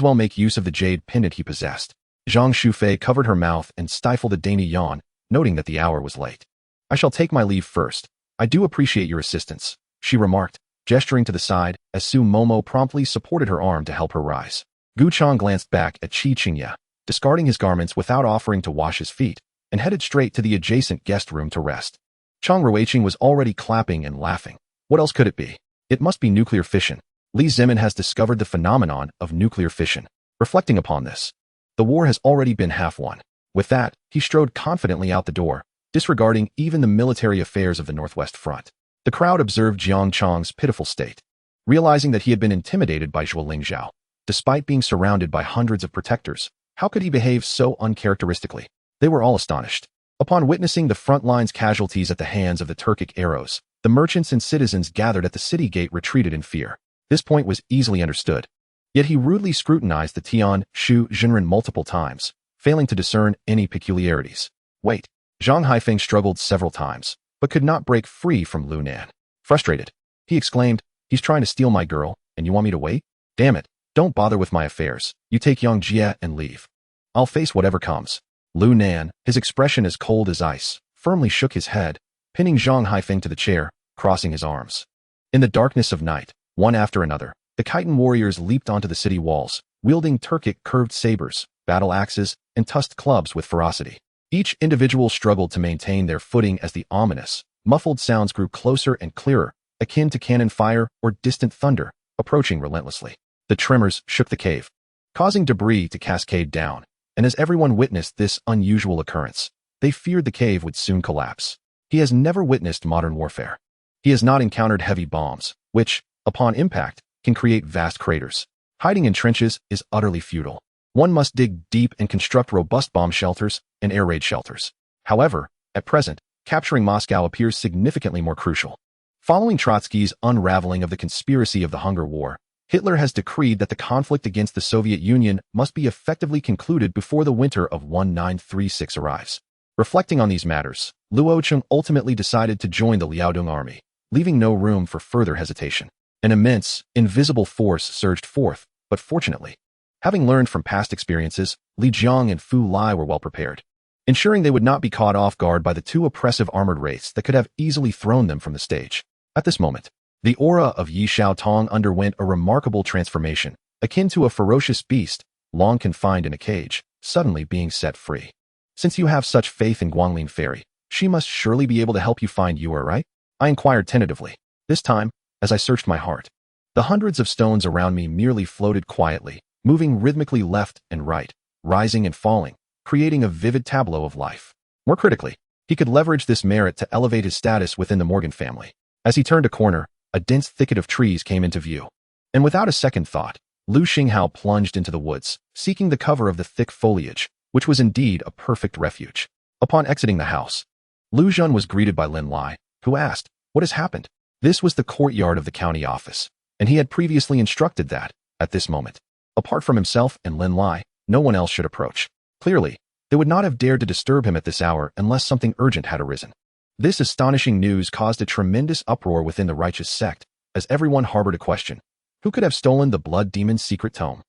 well make use of the jade pendant he possessed. Zhang Shufei covered her mouth and stifled a dainty yawn, noting that the hour was late. I shall take my leave first. I do appreciate your assistance, she remarked, gesturing to the side as Su Momo promptly supported her arm to help her rise. Gu Chang glanced back at Qi Qingye, discarding his garments without offering to wash his feet, and headed straight to the adjacent guest room to rest. Chang Ruiqing was already clapping and laughing. What else could it be? It must be nuclear fission. Li Zimin has discovered the phenomenon of nuclear fission. Reflecting upon this, the war has already been half won. With that, he strode confidently out the door, disregarding even the military affairs of the Northwest Front. The crowd observed Jiang Chang's pitiful state, realizing that he had been intimidated by Zhuo Lingzhao. Despite being surrounded by hundreds of protectors, how could he behave so uncharacteristically? They were all astonished. Upon witnessing the front line's casualties at the hands of the Turkic arrows, the merchants and citizens gathered at the city gate retreated in fear. This point was easily understood. Yet he rudely scrutinized the Tian Shu Zhenren multiple times, failing to discern any peculiarities. Wait. Zhang Haifeng struggled several times, but could not break free from Lu Nan. Frustrated, he exclaimed, "He's trying to steal my girl, and you want me to wait? Damn it, don't bother with my affairs. You take Yang Jie and leave. I'll face whatever comes." Lu Nan, his expression as cold as ice, firmly shook his head, pinning Zhang Haifeng to the chair, crossing his arms. In the darkness of night, one after another, the Khitan warriors leaped onto the city walls, wielding Turkic curved sabers, battle axes, and tusked clubs with ferocity. Each individual struggled to maintain their footing as the ominous, muffled sounds grew closer and clearer, akin to cannon fire or distant thunder, approaching relentlessly. The tremors shook the cave, causing debris to cascade down, and as everyone witnessed this unusual occurrence, they feared the cave would soon collapse. He has never witnessed modern warfare. He has not encountered heavy bombs, which, upon impact, can create vast craters. Hiding in trenches is utterly futile. One must dig deep and construct robust bomb shelters and air raid shelters. However, at present, capturing Moscow appears significantly more crucial. Following Trotsky's unraveling of the conspiracy of the Hunger War, Hitler has decreed that the conflict against the Soviet Union must be effectively concluded before the winter of 1936 arrives. Reflecting on these matters, Luo Cheng ultimately decided to join the Liaodong army, leaving no room for further hesitation. An immense, invisible force surged forth, but fortunately, having learned from past experiences, Li Jiang and Fu Lai were well prepared, ensuring they would not be caught off guard by the two oppressive armored wraiths that could have easily thrown them from the stage. At this moment, the aura of Yi Xiaotong underwent a remarkable transformation, akin to a ferocious beast, long confined in a cage, suddenly being set free. Since you have such faith in Guanglin Fairy, she must surely be able to help you find Yue, right? I inquired tentatively. This time, as I searched my heart, the hundreds of stones around me merely floated quietly, moving rhythmically left and right, rising and falling, creating a vivid tableau of life. More critically, he could leverage this merit to elevate his status within the Morgan family. As he turned a corner, a dense thicket of trees came into view. And without a second thought, Lu Xinghao plunged into the woods, seeking the cover of the thick foliage, which was indeed a perfect refuge. Upon exiting the house, Lu Zhen was greeted by Lin Lai, who asked, "What has happened?" This was the courtyard of the county office, and he had previously instructed that, at this moment, apart from himself and Lin Lai, no one else should approach. Clearly, they would not have dared to disturb him at this hour unless something urgent had arisen. This astonishing news caused a tremendous uproar within the righteous sect, as everyone harbored a question. Who could have stolen the Blood Demon's secret tome?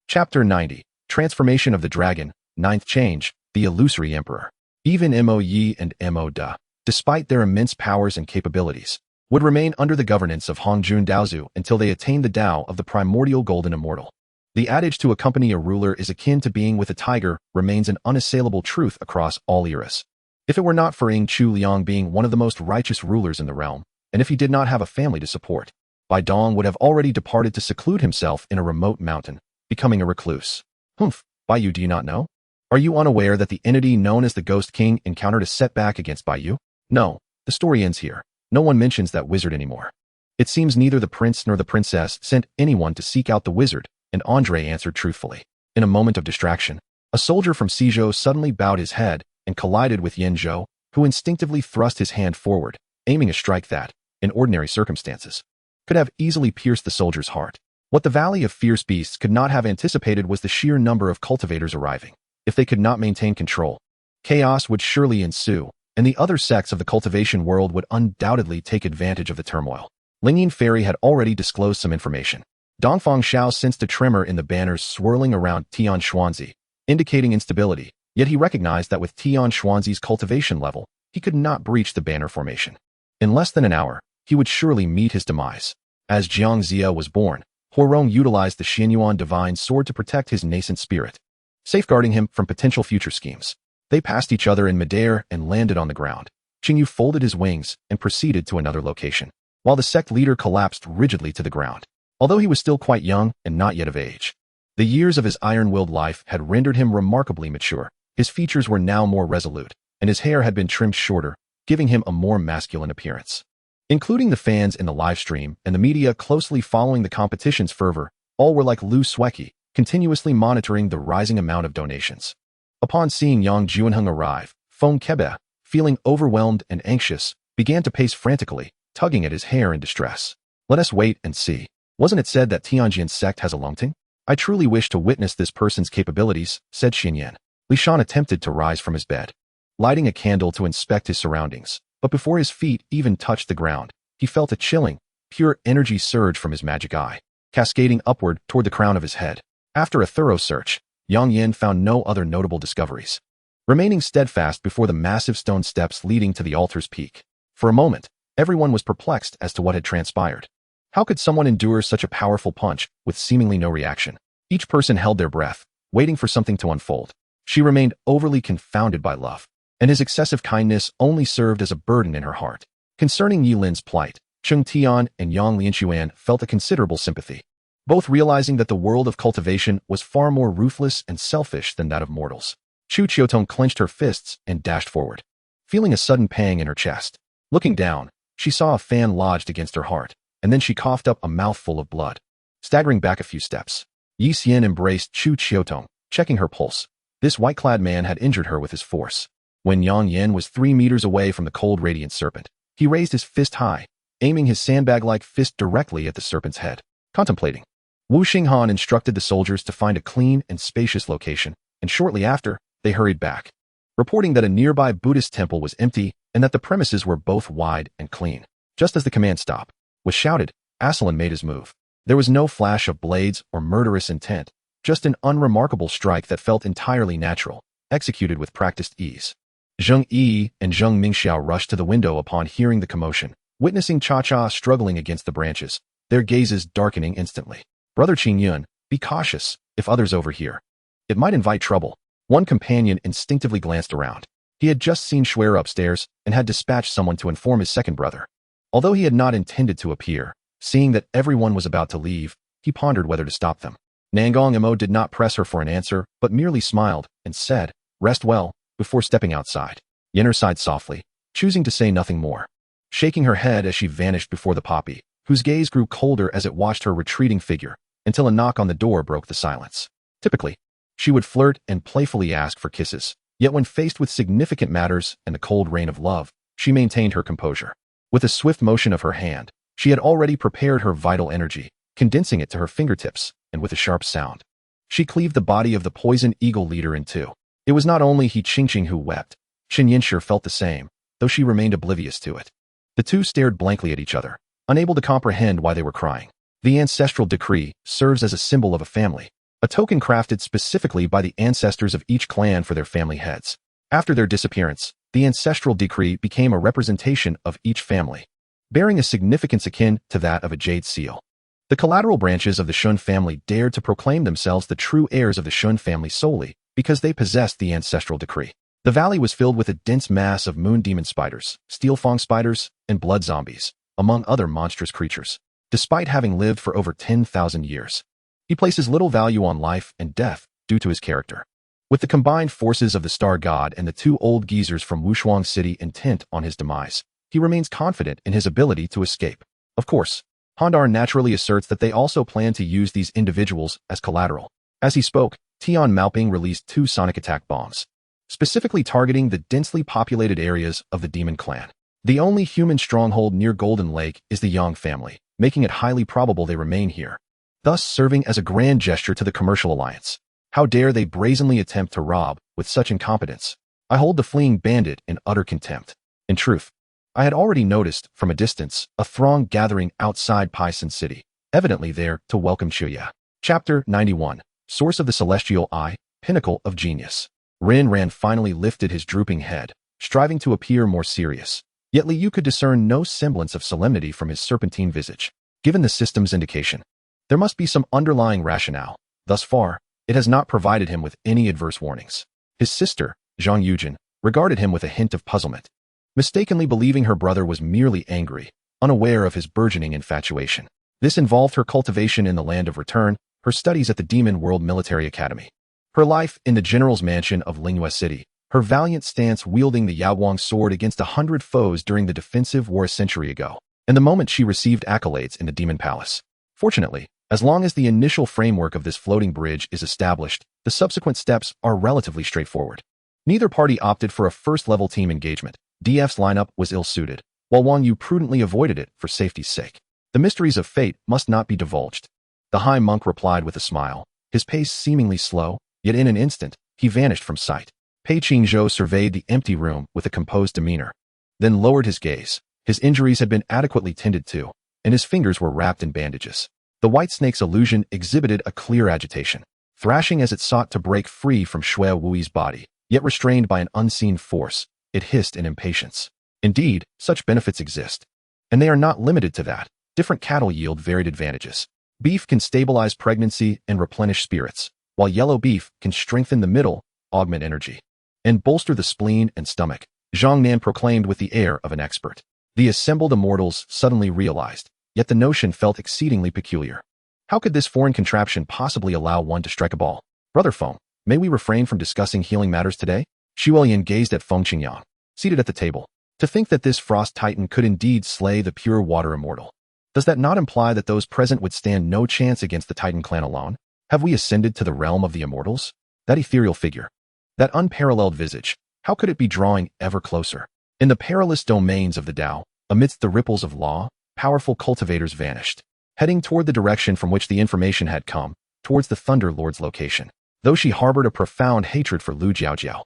Chapter 90. Transformation of the Dragon, Ninth Change, the Illusory Emperor. Even Mo Yi and Mo Da, despite their immense powers and capabilities, would remain under the governance of Hongjun Daozu until they attained the Tao of the primordial golden immortal. The adage to accompany a ruler is akin to being with a tiger remains an unassailable truth across all eras. If it were not for Ing Chu Liang being one of the most righteous rulers in the realm, and if he did not have a family to support, Bai Dong would have already departed to seclude himself in a remote mountain, becoming a recluse. Humph, Bai Yu, do you not know? Are you unaware that the entity known as the Ghost King encountered a setback against Bai Yu? No, the story ends here. No one mentions that wizard anymore. It seems neither the prince nor the princess sent anyone to seek out the wizard, and Andre answered truthfully. In a moment of distraction, a soldier from Sizhou suddenly bowed his head and collided with Yin Zhou, who instinctively thrust his hand forward, aiming a strike that, in ordinary circumstances, could have easily pierced the soldier's heart. What the Valley of Fierce Beasts could not have anticipated was the sheer number of cultivators arriving. If they could not maintain control, chaos would surely ensue, and the other sects of the cultivation world would undoubtedly take advantage of the turmoil. Lingyin Fairy had already disclosed some information. Dongfang Xiao sensed a tremor in the banners swirling around Tian Xuanzi, indicating instability, yet he recognized that with Tian Xuanzi's cultivation level, he could not breach the banner formation. In less than an hour, he would surely meet his demise. As Jiang Zia was born, Huarong utilized the Xianyuan divine sword to protect his nascent spirit, safeguarding him from potential future schemes. They passed each other in midair and landed on the ground. Qingyu folded his wings and proceeded to another location, while the sect leader collapsed rigidly to the ground. Although he was still quite young and not yet of age, the years of his iron-willed life had rendered him remarkably mature. His features were now more resolute, and his hair had been trimmed shorter, giving him a more masculine appearance. Including the fans in the live stream and the media closely following the competition's fervor, all were like Lu Sueki, continuously monitoring the rising amount of donations. Upon seeing Yang Juanheng arrive, Feng Kebe, feeling overwhelmed and anxious, began to pace frantically, tugging at his hair in distress. Let us wait and see. Wasn't it said that Tianjin's sect has a Longting? I truly wish to witness this person's capabilities, said Xinyan. Li Shan attempted to rise from his bed, lighting a candle to inspect his surroundings. But before his feet even touched the ground, he felt a chilling, pure energy surge from his magic eye, cascading upward toward the crown of his head. After a thorough search, Yang Yin found no other notable discoveries, remaining steadfast before the massive stone steps leading to the altar's peak. For a moment, everyone was perplexed as to what had transpired. How could someone endure such a powerful punch with seemingly no reaction? Each person held their breath, waiting for something to unfold. She remained overly confounded by love, and his excessive kindness only served as a burden in her heart. Concerning Yi Lin's plight, Cheng Tian and Yang Lianquan felt a considerable sympathy, both realizing that the world of cultivation was far more ruthless and selfish than that of mortals. Chu Qiutong clenched her fists and dashed forward, feeling a sudden pang in her chest. Looking down, she saw a fan lodged against her heart, and then she coughed up a mouthful of blood. Staggering back a few steps, Yi Xian embraced Chu Qiutong, checking her pulse. This white-clad man had injured her with his force. When Yang Yin was 3 meters away from the cold radiant serpent, he raised his fist high, aiming his sandbag-like fist directly at the serpent's head. Contemplating, Wu Xinghan instructed the soldiers to find a clean and spacious location, and shortly after, they hurried back, reporting that a nearby Buddhist temple was empty and that the premises were both wide and clean. Just as the command "stop" was shouted, Aslan made his move. There was no flash of blades or murderous intent, just an unremarkable strike that felt entirely natural, executed with practiced ease. Zheng Yi and Zheng Mingxiao rushed to the window upon hearing the commotion, witnessing Cha-Cha struggling against the branches, their gazes darkening instantly. Brother Qingyun, be cautious, if others overhear. It might invite trouble. One companion instinctively glanced around. He had just seen Shuer upstairs and had dispatched someone to inform his second brother. Although he had not intended to appear, seeing that everyone was about to leave, he pondered whether to stop them. Nangong Imo did not press her for an answer, but merely smiled and said, "Rest well," before stepping outside. Yenner sighed softly, choosing to say nothing more, shaking her head as she vanished before the poppy, whose gaze grew colder as it watched her retreating figure, until a knock on the door broke the silence. Typically, she would flirt and playfully ask for kisses, yet when faced with significant matters and the cold rain of love, she maintained her composure. With a swift motion of her hand, she had already prepared her vital energy, condensing it to her fingertips, and with a sharp sound, she cleaved the body of the poison eagle leader in two. It was not only He Qingqing who wept. Chen Yinshi felt the same, though she remained oblivious to it. The two stared blankly at each other, unable to comprehend why they were crying. The ancestral decree serves as a symbol of a family, a token crafted specifically by the ancestors of each clan for their family heads. After their disappearance, the ancestral decree became a representation of each family, bearing a significance akin to that of a jade seal. The collateral branches of the Shun family dared to proclaim themselves the true heirs of the Shun family solely because they possessed the ancestral decree. The valley was filled with a dense mass of moon demon spiders, steel fang spiders, and blood zombies, among other monstrous creatures. Despite having lived for over 10,000 years, he places little value on life and death due to his character. With the combined forces of the Star God and the two old geezers from Wushuang City intent on his demise, he remains confident in his ability to escape. Of course, Hondar naturally asserts that they also plan to use these individuals as collateral. As he spoke, Tian Maoping released 2 sonic attack bombs, specifically targeting the densely populated areas of the demon clan. The only human stronghold near Golden Lake is the Yang family, making it highly probable they remain here, thus serving as a grand gesture to the commercial alliance. How dare they brazenly attempt to rob with such incompetence? I hold the fleeing bandit in utter contempt. In truth, I had already noticed, from a distance, a throng gathering outside Paisan City, evidently there to welcome Chuya. Chapter 91. Source of the Celestial Eye, Pinnacle of Genius. Ran finally lifted his drooping head, striving to appear more serious. Yet Liu could discern no semblance of solemnity from his serpentine visage. Given the system's indication, there must be some underlying rationale. Thus far, it has not provided him with any adverse warnings. His sister, Zhang Yujin, regarded him with a hint of puzzlement, mistakenly believing her brother was merely angry, unaware of his burgeoning infatuation. This involved her cultivation in the Land of Return, her studies at the Demon World Military Academy, her life in the General's Mansion of Lingyue City, her valiant stance wielding the Yaowang sword against 100 foes during the defensive war a century ago, and the moment she received accolades in the Demon Palace. Fortunately, as long as the initial framework of this floating bridge is established, the subsequent steps are relatively straightforward. Neither party opted for a first-level team engagement. DF's lineup was ill-suited, while Wang Yu prudently avoided it for safety's sake. The mysteries of fate must not be divulged. The high monk replied with a smile, his pace seemingly slow, yet in an instant, he vanished from sight. Pei Qingzhou surveyed the empty room with a composed demeanor, then lowered his gaze. His injuries had been adequately tended to, and his fingers were wrapped in bandages. The white snake's illusion exhibited a clear agitation, thrashing as it sought to break free from Shui Wui's body, yet restrained by an unseen force. It hissed in impatience. Indeed, such benefits exist, and they are not limited to that. Different cattle yield varied advantages. Beef can stabilize pregnancy and replenish spirits, while yellow beef can strengthen the middle, augment energy, and bolster the spleen and stomach. Zhang Nan proclaimed with the air of an expert. The assembled immortals suddenly realized, yet the notion felt exceedingly peculiar. How could this foreign contraption possibly allow one to strike a ball? Brother Feng, may we refrain from discussing healing matters today? Xu Huilian gazed at Feng Qingyang, seated at the table. To think that this frost titan could indeed slay the pure water immortal. Does that not imply that those present would stand no chance against the Titan clan alone? Have we ascended to the realm of the immortals? That ethereal figure, that unparalleled visage, how could it be drawing ever closer? In the perilous domains of the Tao, amidst the ripples of law, powerful cultivators vanished, heading toward the direction from which the information had come, towards the Thunder Lord's location. Though she harbored a profound hatred for Lu Jiaojiao,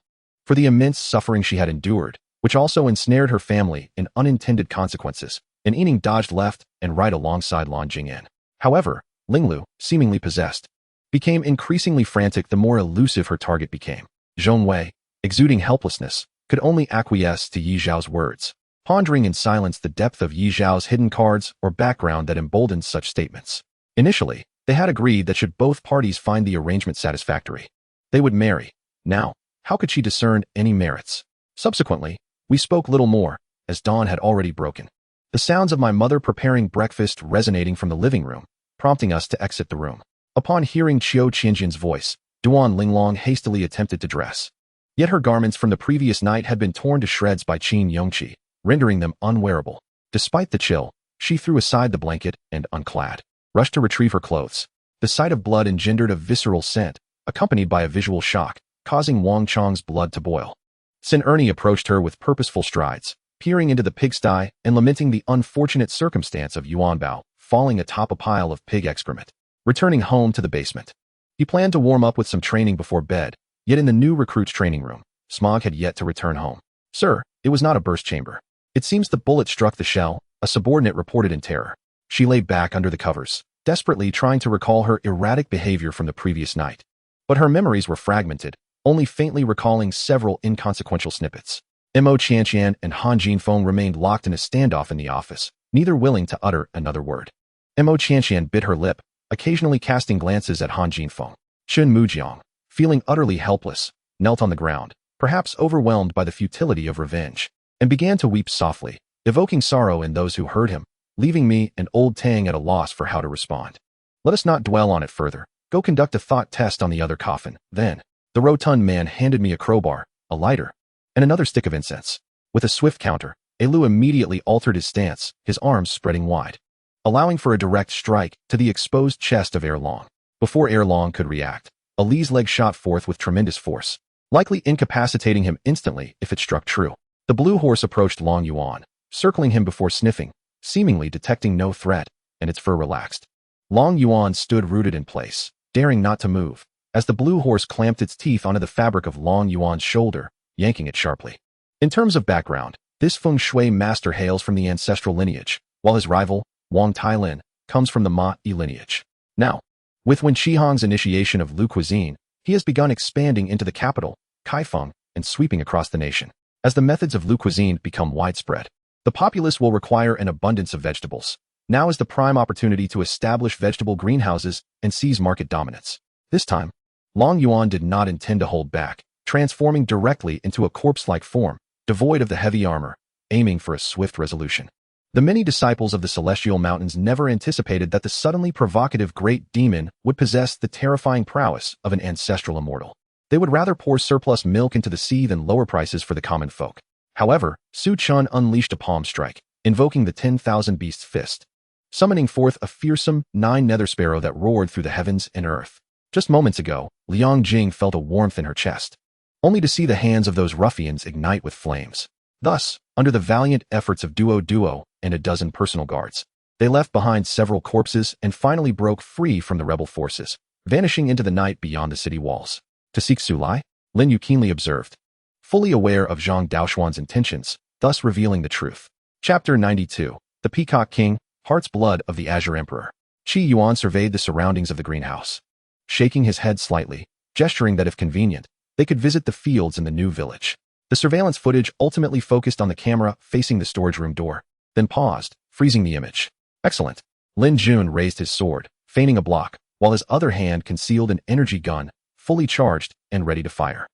for the immense suffering she had endured, which also ensnared her family in unintended consequences, and Yining dodged left and right alongside Lan Jing'an. However, Linglu, seemingly possessed, became increasingly frantic the more elusive her target became. Zhong Wei, exuding helplessness, could only acquiesce to Yi Zhao's words, pondering in silence the depth of Yi Zhao's hidden cards or background that emboldened such statements. Initially, they had agreed that should both parties find the arrangement satisfactory, they would marry. Now, how could she discern any merits? Subsequently, we spoke little more, as dawn had already broken. The sounds of my mother preparing breakfast resonating from the living room, prompting us to exit the room. Upon hearing Qiu Qianjian's voice, Duan Linglong hastily attempted to dress. Yet her garments from the previous night had been torn to shreds by Qin Yongqi, rendering them unwearable. Despite the chill, she threw aside the blanket and, unclad, rushed to retrieve her clothes. The sight of blood engendered a visceral scent, accompanied by a visual shock, causing Wang Chang's blood to boil. Sin Ernie approached her with purposeful strides, peering into the pigsty and lamenting the unfortunate circumstance of Yuan Bao falling atop a pile of pig excrement. Returning home to the basement, he planned to warm up with some training before bed, yet in the new recruit's training room, Smog had yet to return home. Sir, it was not a burst chamber. It seems the bullet struck the shell, a subordinate reported in terror. She lay back under the covers, desperately trying to recall her erratic behavior from the previous night. But her memories were fragmented, only faintly recalling several inconsequential snippets. Mo Qianqian and Han Jinfeng remained locked in a standoff in the office, neither willing to utter another word. Mo Qianqian bit her lip, occasionally casting glances at Han Jinfeng. Shun Mujiang, feeling utterly helpless, knelt on the ground, perhaps overwhelmed by the futility of revenge, and began to weep softly, evoking sorrow in those who heard him, leaving me and old Tang at a loss for how to respond. Let us not dwell on it further. Go conduct a thought test on the other coffin. Then, the rotund man handed me a crowbar, a lighter, and another stick of incense. With a swift counter, Elu immediately altered his stance, his arms spreading wide, allowing for a direct strike to the exposed chest of Erlong. Before Erlong could react, Ali's leg shot forth with tremendous force, likely incapacitating him instantly if it struck true. The blue horse approached Long Yuan, circling him before sniffing, seemingly detecting no threat, and its fur relaxed. Long Yuan stood rooted in place, daring not to move, as the blue horse clamped its teeth onto the fabric of Long Yuan's shoulder, yanking it sharply. In terms of background, this feng shui master hails from the ancestral lineage, while his rival, Wang Tailin, comes from the Ma-Yi lineage. Now, with Wen Shihong's initiation of Lu cuisine, he has begun expanding into the capital, Kaifeng, and sweeping across the nation. As the methods of Lu cuisine become widespread, the populace will require an abundance of vegetables. Now is the prime opportunity to establish vegetable greenhouses and seize market dominance. This time, Long Yuan did not intend to hold back, transforming directly into a corpse-like form, devoid of the heavy armor, aiming for a swift resolution. The many disciples of the Celestial Mountains never anticipated that the suddenly provocative great demon would possess the terrifying prowess of an ancestral immortal. They would rather pour surplus milk into the sea than lower prices for the common folk. However, Su Chun unleashed a palm strike, invoking the 10,000 Beasts Fist, summoning forth a fearsome 9 nether sparrow that roared through the heavens and earth. Just moments ago, Liang Jing felt a warmth in her chest, only to see the hands of those ruffians ignite with flames. Thus, under the valiant efforts of Duo and a dozen personal guards, they left behind several corpses and finally broke free from the rebel forces, vanishing into the night beyond the city walls. To seek Sulai? Lin Yu keenly observed, fully aware of Zhang Daoshuan's intentions, thus revealing the truth. Chapter 92. The Peacock King, Heart's Blood of the Azure Emperor. Qi Yuan surveyed the surroundings of the greenhouse, shaking his head slightly, gesturing that if convenient, they could visit the fields in the new village. The surveillance footage ultimately focused on the camera facing the storage room door, then paused, freezing the image. Excellent. Lin Jun raised his sword, feigning a block, while his other hand concealed an energy gun, fully charged and ready to fire.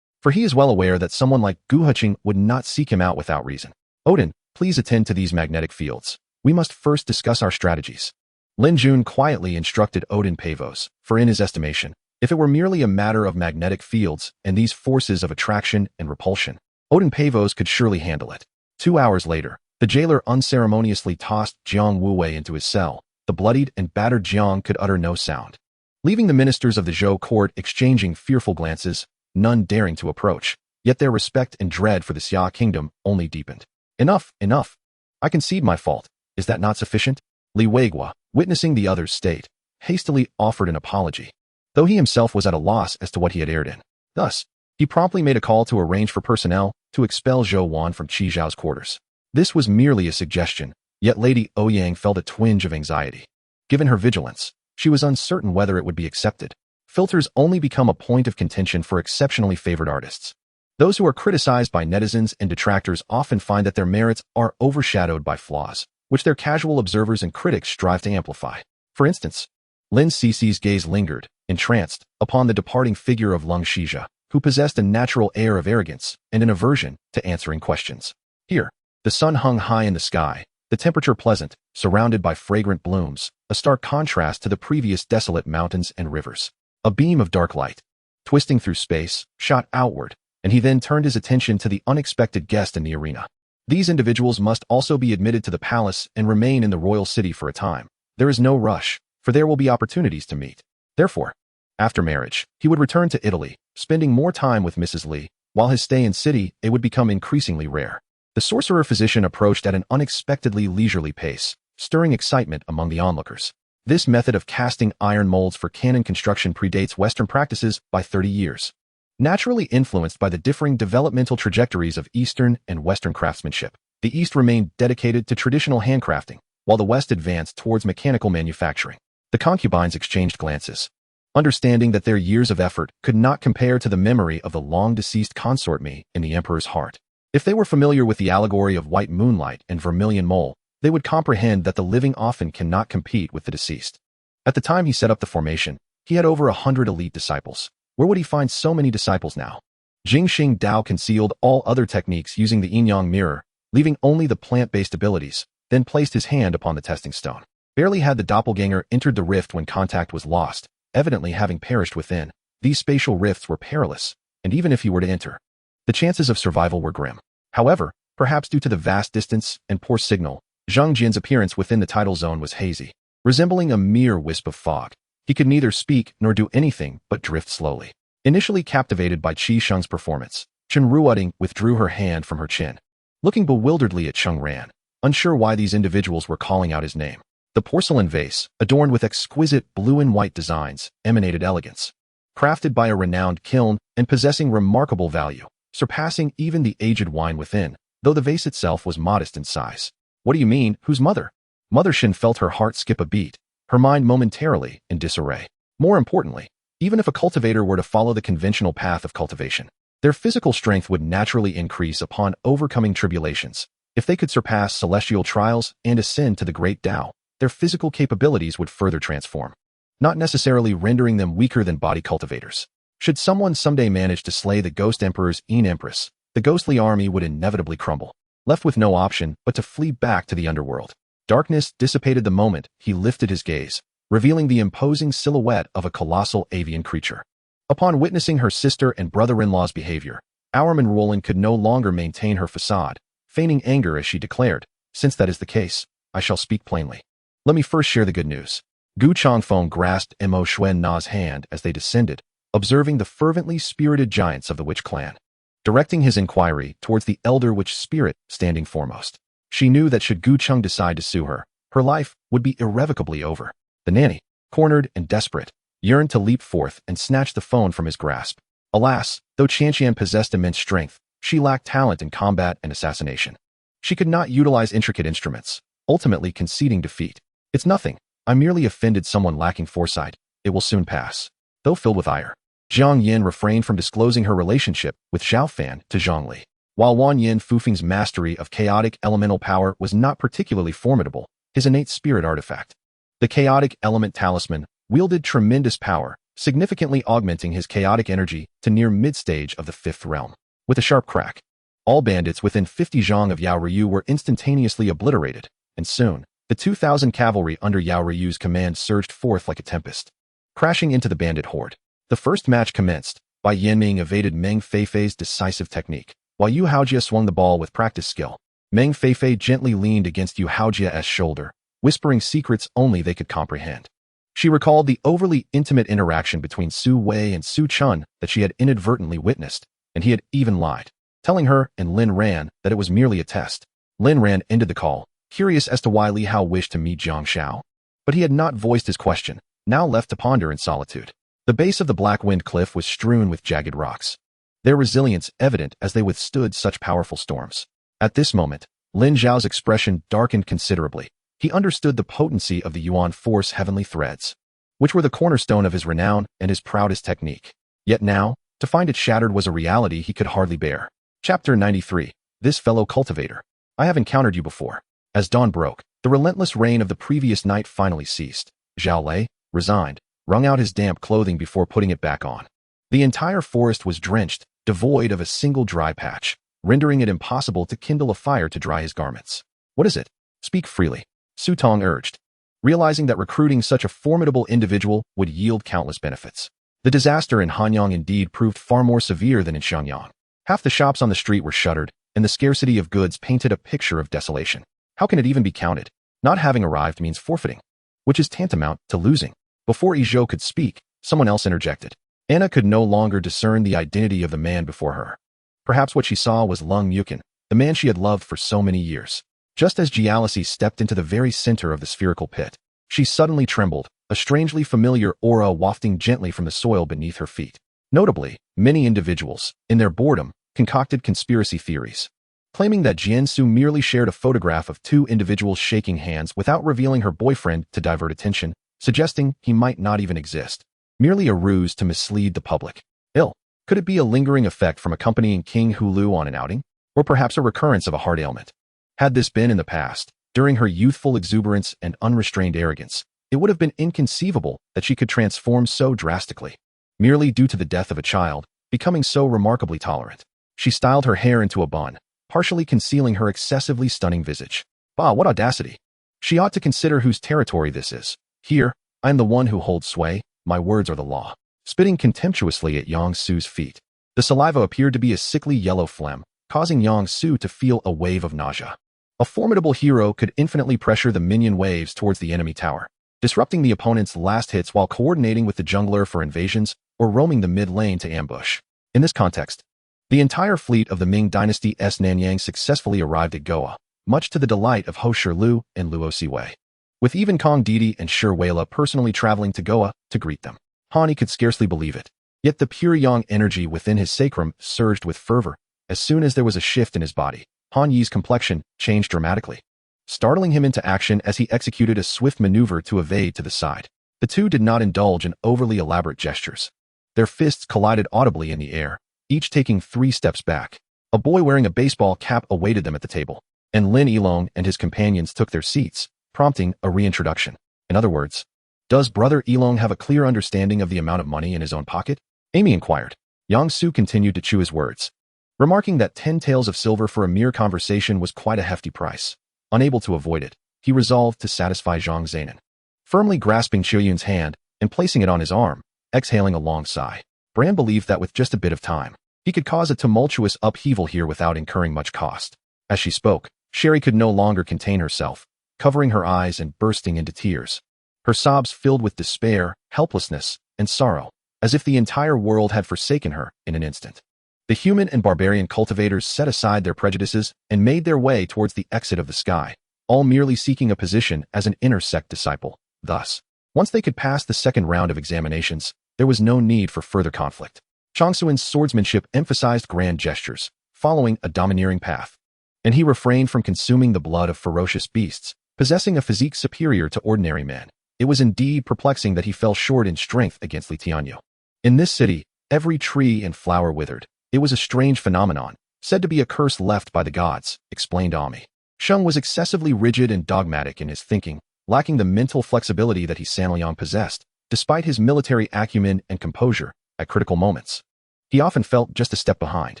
For he is well aware that someone like Gu Huqing would not seek him out without reason. Odin, please attend to these magnetic fields. We must first discuss our strategies. Lin Jun quietly instructed Odin Pavos, for in his estimation, if it were merely a matter of magnetic fields and these forces of attraction and repulsion, Odin Pavos could surely handle it. 2 hours later, the jailer unceremoniously tossed Jiang Wuwei into his cell. The bloodied and battered Jiang could utter no sound, leaving the ministers of the Zhou court exchanging fearful glances, none daring to approach, yet their respect and dread for the Xia kingdom only deepened. Enough, enough. I concede my fault. Is that not sufficient? Li Weigua, witnessing the other's state, hastily offered an apology, though he himself was at a loss as to what he had erred in. Thus, he promptly made a call to arrange for personnel to expel Zhou Wan from Qi Zhao's quarters. This was merely a suggestion, yet Lady Ouyang felt a twinge of anxiety. Given her vigilance, she was uncertain whether it would be accepted. Filters only become a point of contention for exceptionally favored artists. Those who are criticized by netizens and detractors often find that their merits are overshadowed by flaws, which their casual observers and critics strive to amplify. For instance, Lin Cici's gaze lingered, entranced, upon the departing figure of Lung Shizha, who possessed a natural air of arrogance and an aversion to answering questions. Here, the sun hung high in the sky, the temperature pleasant, surrounded by fragrant blooms, a stark contrast to the previous desolate mountains and rivers. A beam of dark light, twisting through space, shot outward, and he then turned his attention to the unexpected guest in the arena. These individuals must also be admitted to the palace and remain in the royal city for a time. There is no rush, for there will be opportunities to meet. Therefore, after marriage, he would return to Italy, spending more time with Mrs. Li, while his stay in city it would become increasingly rare. The sorcerer-physician approached at an unexpectedly leisurely pace, stirring excitement among the onlookers. This method of casting iron molds for cannon construction predates Western practices by 30 years. Naturally influenced by the differing developmental trajectories of Eastern and Western craftsmanship, the East remained dedicated to traditional handcrafting, while the West advanced towards mechanical manufacturing. The concubines exchanged glances, understanding that their years of effort could not compare to the memory of the long-deceased consort me in the emperor's heart. If they were familiar with the allegory of white moonlight and vermilion mole, they would comprehend that the living often cannot compete with the deceased. At the time he set up the formation, he had over 100 elite disciples. Where would he find so many disciples now? Jingxing Dao concealed all other techniques using the yin-yang mirror, leaving only the plant-based abilities, then placed his hand upon the testing stone. Barely had the doppelganger entered the rift when contact was lost, evidently having perished within. These spatial rifts were perilous, and even if he were to enter, the chances of survival were grim. However, perhaps due to the vast distance and poor signal, Zhang Jin's appearance within the tidal zone was hazy, resembling a mere wisp of fog. He could neither speak nor do anything but drift slowly. Initially captivated by Qi Sheng's performance, Chen Ruoding withdrew her hand from her chin. Looking bewilderedly at Cheng Ran, unsure why these individuals were calling out his name. The porcelain vase, adorned with exquisite blue and white designs, emanated elegance. Crafted by a renowned kiln and possessing remarkable value, surpassing even the aged wine within, though the vase itself was modest in size. What do you mean, whose mother? Mother Shin felt her heart skip a beat, her mind momentarily in disarray. More importantly, even if a cultivator were to follow the conventional path of cultivation, their physical strength would naturally increase upon overcoming tribulations. If they could surpass celestial trials and ascend to the great Tao, their physical capabilities would further transform, not necessarily rendering them weaker than body cultivators. Should someone someday manage to slay the Ghost Emperor's Empress, the ghostly army would inevitably crumble, left with no option but to flee back to the underworld. Darkness dissipated the moment he lifted his gaze, revealing the imposing silhouette of a colossal avian creature. Upon witnessing her sister and brother-in-law's behavior, Auerman Roland could no longer maintain her facade, feigning anger as she declared, "Since that is the case, I shall speak plainly. Let me first share the good news." Gu Changfeng grasped Mo Xuan Na's hand as they descended, observing the fervently spirited giants of the witch clan. Directing his inquiry towards the elder witch spirit standing foremost. She knew that should Gu Cheng decide to sue her, her life would be irrevocably over. The nanny, cornered and desperate, yearned to leap forth and snatch the phone from his grasp. Alas, though Qianqian possessed immense strength, she lacked talent in combat and assassination. She could not utilize intricate instruments, ultimately conceding defeat. "It's nothing. I merely offended someone lacking foresight. It will soon pass." Though filled with ire, Jiang Yin refrained from disclosing her relationship with Zhao Fan to Zhang Li. While Wan Yin Fufing's mastery of chaotic elemental power was not particularly formidable, his innate spirit artifact, the chaotic element talisman, wielded tremendous power, significantly augmenting his chaotic energy to near mid-stage of the fifth realm. With a sharp crack, all bandits within 50 zhang of Yao Ryu were instantaneously obliterated, and soon, the 2,000 cavalry under Yao Ryu's command surged forth like a tempest, crashing into the bandit horde. The first match commenced. By Yan Ming evaded Meng Feifei's decisive technique, while Yu Haojia swung the ball with practiced skill. Meng Feifei gently leaned against Yu Haojia's shoulder, whispering secrets only they could comprehend. She recalled the overly intimate interaction between Su Wei and Su Chun that she had inadvertently witnessed, and he had even lied, telling her and Lin Ran that it was merely a test. Lin Ran ended the call, curious as to why Li Hao wished to meet Jiang Xiao. But he had not voiced his question, now left to ponder in solitude. The base of the Black Wind Cliff was strewn with jagged rocks, their resilience evident as they withstood such powerful storms. At this moment, Lin Zhao's expression darkened considerably. He understood the potency of the Yuan Force heavenly threads, which were the cornerstone of his renown and his proudest technique. Yet now, to find it shattered was a reality he could hardly bear. Chapter 93. This fellow cultivator. I have encountered you before. As dawn broke, the relentless rain of the previous night finally ceased. Zhao Lei, resigned, wrung out his damp clothing before putting it back on. The entire forest was drenched, devoid of a single dry patch, rendering it impossible to kindle a fire to dry his garments. What is it? Speak freely, Su Tong urged, realizing that recruiting such a formidable individual would yield countless benefits. The disaster in Hanyang indeed proved far more severe than in Xiangyang. Half the shops on the street were shuttered, and the scarcity of goods painted a picture of desolation. How can it even be counted? Not having arrived means forfeiting, which is tantamount to losing. Before Izhou could speak, someone else interjected. Anna could no longer discern the identity of the man before her. Perhaps what she saw was Lung Mukin, the man she had loved for so many years. Just as Jialisi stepped into the very center of the spherical pit, she suddenly trembled, a strangely familiar aura wafting gently from the soil beneath her feet. Notably, many individuals, in their boredom, concocted conspiracy theories, claiming that Jiansu merely shared a photograph of two individuals shaking hands without revealing her boyfriend to divert attention, suggesting he might not even exist. Merely a ruse to mislead the public. Could it be a lingering effect from accompanying King Hulu on an outing? Or perhaps a recurrence of a heart ailment? Had this been in the past, During her youthful exuberance and unrestrained arrogance, it would have been inconceivable that she could transform so drastically. Merely due to the death of a child, becoming so remarkably tolerant. She styled her hair into a bun, partially concealing her excessively stunning visage. Bah, what audacity! She ought to consider whose territory this is. Here, I am the one who holds sway, my words are the law. Spitting contemptuously at Yang Su's feet. The saliva appeared to be a sickly yellow phlegm, causing Yang Su to feel a wave of nausea. A formidable hero could infinitely pressure the minion waves towards the enemy tower, disrupting the opponent's last hits while coordinating with the jungler for invasions or roaming the mid lane to ambush. In this context, the entire fleet of the Ming Dynasty's Nanyang successfully arrived at Goa, much to the delight of Ho Shirlu and Luo Siwei, with even Kong Didi and Shi Weila personally traveling to Goa to greet them. Hani could scarcely believe it. Yet the pure yang energy within his sacrum surged with fervor. As soon as there was a shift in his body, Han Yi's complexion changed dramatically, startling him into action as he executed a swift maneuver to evade to the side. The two did not indulge in overly elaborate gestures. Their fists collided audibly in the air, each taking 3 steps back. A boy wearing a baseball cap awaited them at the table, and Lin Yilong and his companions took their seats, prompting a reintroduction. In other words, does Brother Yilong have a clear understanding of the amount of money in his own pocket? Amy inquired. Yang Su continued to chew his words, remarking that 10 taels of silver for a mere conversation was quite a hefty price. Unable to avoid it, he resolved to satisfy Zhang Zainan. Firmly grasping Qiuyun's hand and placing it on his arm, exhaling a long sigh, Bran believed that with just a bit of time, he could cause a tumultuous upheaval here without incurring much cost. As she spoke, Sherry could no longer contain herself, covering her eyes and bursting into tears. Her sobs filled with despair, helplessness, and sorrow, as if the entire world had forsaken her in an instant. The human and barbarian cultivators set aside their prejudices and made their way towards the exit of the sky, all merely seeking a position as an inner sect disciple. Thus, once they could pass the second round of examinations, there was no need for further conflict. Changsuan's swordsmanship emphasized grand gestures, following a domineering path, and he refrained from consuming the blood of ferocious beasts, possessing a physique superior to ordinary men. It was indeed perplexing that he fell short in strength against Li Tianyu. In this city, every tree and flower withered. It was a strange phenomenon, said to be a curse left by the gods, explained Ami. Sheng was excessively rigid and dogmatic in his thinking, lacking the mental flexibility that Sanliang possessed, despite his military acumen and composure at critical moments. He often felt just a step behind.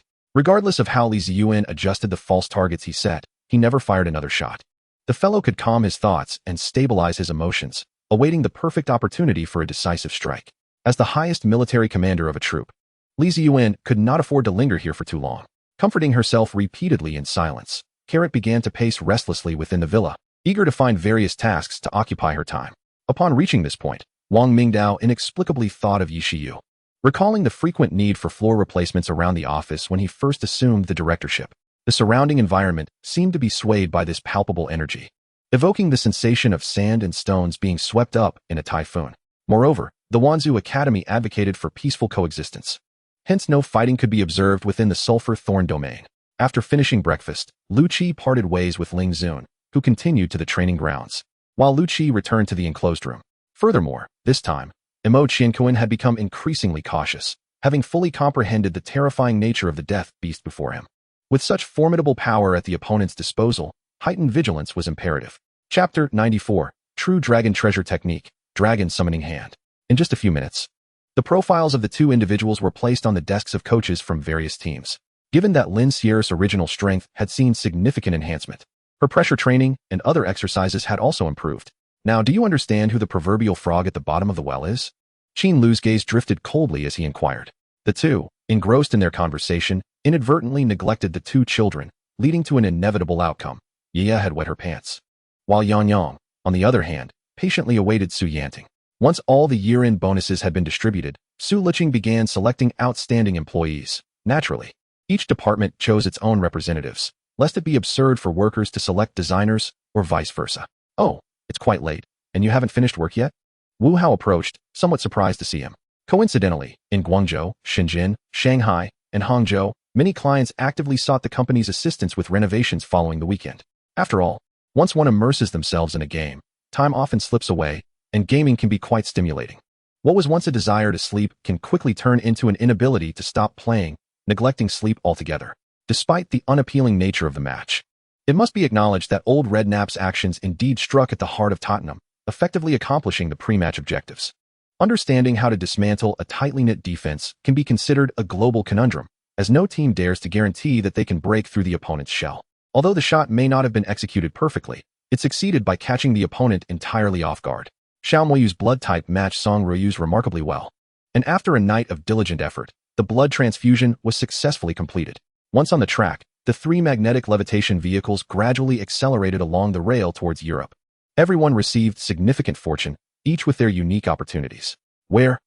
Regardless of how Li Ziyuan adjusted the false targets he set, he never fired another shot. The fellow could calm his thoughts and stabilize his emotions, awaiting the perfect opportunity for a decisive strike. As the highest military commander of a troop, Li Ziyuan could not afford to linger here for too long. Comforting herself repeatedly in silence, Carrot began to pace restlessly within the villa, eager to find various tasks to occupy her time. Upon reaching this point, Wang Mingdao inexplicably thought of Yi Shiyu, recalling the frequent need for floor replacements around the office when he first assumed the directorship. The surrounding environment seemed to be swayed by this palpable energy, evoking the sensation of sand and stones being swept up in a typhoon. Moreover, the Wanzhou Academy advocated for peaceful coexistence. Hence no fighting could be observed within the Sulphur Thorn domain. After finishing breakfast, Lu Qi parted ways with Ling Zun, who continued to the training grounds, while Lu Qi returned to the enclosed room. Furthermore, this time, Imo Qiankuan had become increasingly cautious, having fully comprehended the terrifying nature of the death beast before him. With such formidable power at the opponent's disposal, heightened vigilance was imperative. Chapter 94, True Dragon Treasure Technique, Dragon Summoning Hand. In just a few minutes, the profiles of the two individuals were placed on the desks of coaches from various teams. Given that Lin Sierra's original strength had seen significant enhancement, her pressure training and other exercises had also improved. Now, do you understand who the proverbial frog at the bottom of the well is? Qin Lu's gaze drifted coldly as he inquired. The two, engrossed in their conversation, inadvertently neglected the two children, leading to an inevitable outcome. Yia had wet her pants, while Yan Yang, on the other hand, patiently awaited Su Yanting. Once all the year-end bonuses had been distributed, Su Liqing began selecting outstanding employees. Naturally, each department chose its own representatives, lest it be absurd for workers to select designers or vice versa. Oh, it's quite late, and you haven't finished work yet? Wu Hao approached, somewhat surprised to see him. Coincidentally, in Guangzhou, Shenzhen, Shanghai, and Hangzhou, many clients actively sought the company's assistance with renovations following the weekend. After all, once one immerses themselves in a game, time often slips away, and gaming can be quite stimulating. What was once a desire to sleep can quickly turn into an inability to stop playing, neglecting sleep altogether. Despite the unappealing nature of the match, It must be acknowledged that old Redknapp's actions indeed struck at the heart of Tottenham, effectively accomplishing the pre-match objectives. Understanding how to dismantle a tightly knit defense can be considered a global conundrum, as no team dares to guarantee that they can break through the opponent's shell. Although the shot may not have been executed perfectly, it succeeded by catching the opponent entirely off guard. Xiao Moyu's blood type matched Song Ruoyu's remarkably well, and after a night of diligent effort, the blood transfusion was successfully completed. Once on the track, the three magnetic levitation vehicles gradually accelerated along the rail towards Europe. Everyone received significant fortune, each with their unique opportunities. Where,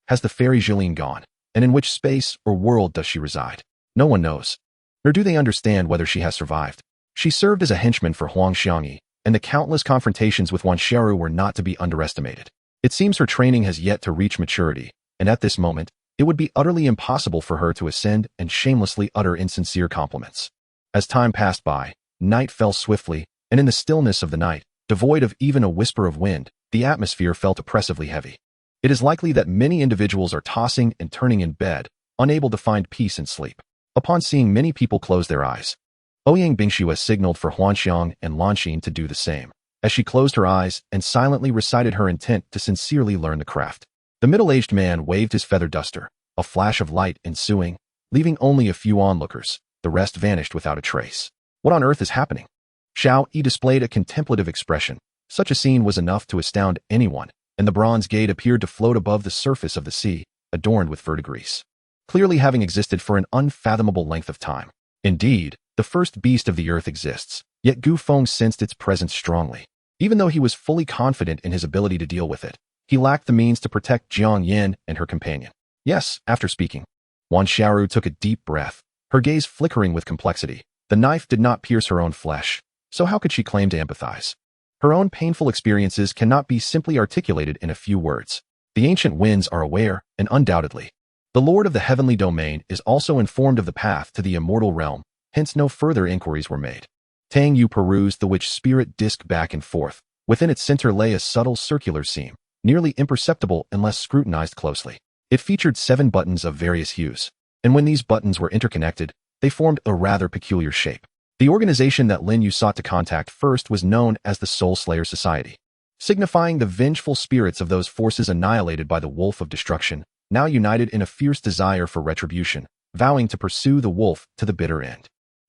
has the fairy Jillian gone, and in which space or world does she reside? No one knows. Nor do they understand whether she has survived. She served as a henchman for Huang Xiangyi, and the countless confrontations with Wan Xiaoru were not to be underestimated. It seems her training has yet to reach maturity, and at this moment, it would be utterly impossible for her to ascend and shamelessly utter insincere compliments. As time passed by, night fell swiftly, and in the stillness of the night, devoid of even a whisper of wind, the atmosphere felt oppressively heavy. It is likely that many individuals are tossing and turning in bed, unable to find peace and sleep. Upon seeing many people close their eyes, Ouyang Bingxue signaled for Huanxiang and Lanxin to do the same, as she closed her eyes and silently recited her intent to sincerely learn the craft. The middle-aged man waved his feather duster, a flash of light ensuing, leaving only a few onlookers. The rest vanished without a trace. What on earth is happening? Xiao Yi displayed a contemplative expression. Such a scene was enough to astound anyone, and the bronze gate appeared to float above the surface of the sea, adorned with verdigris, clearly having existed for an unfathomable length of time. Indeed, the first beast of the earth exists, yet Gu Feng sensed its presence strongly. Even though he was fully confident in his ability to deal with it, he lacked the means to protect Jiang Yin and her companion. Yes, after speaking, Wan Xiaoru took a deep breath, her gaze flickering with complexity. The knife did not pierce her own flesh, so how could she claim to empathize? Her own painful experiences cannot be simply articulated in a few words. The ancient winds are aware, and undoubtedly, the Lord of the heavenly domain is also informed of the path to the immortal realm, hence no further inquiries were made. Tang Yu perused the witch spirit disk back and forth. Within its center lay a subtle circular seam, nearly imperceptible unless scrutinized closely. It featured 7 buttons of various hues, and when these buttons were interconnected, they formed a rather peculiar shape. The organization that Lin Yu sought to contact first was known as the Soul Slayer Society, signifying the vengeful spirits of those forces annihilated by the Wolf of Destruction, now united in a fierce desire for retribution, vowing to pursue the wolf to the bitter end.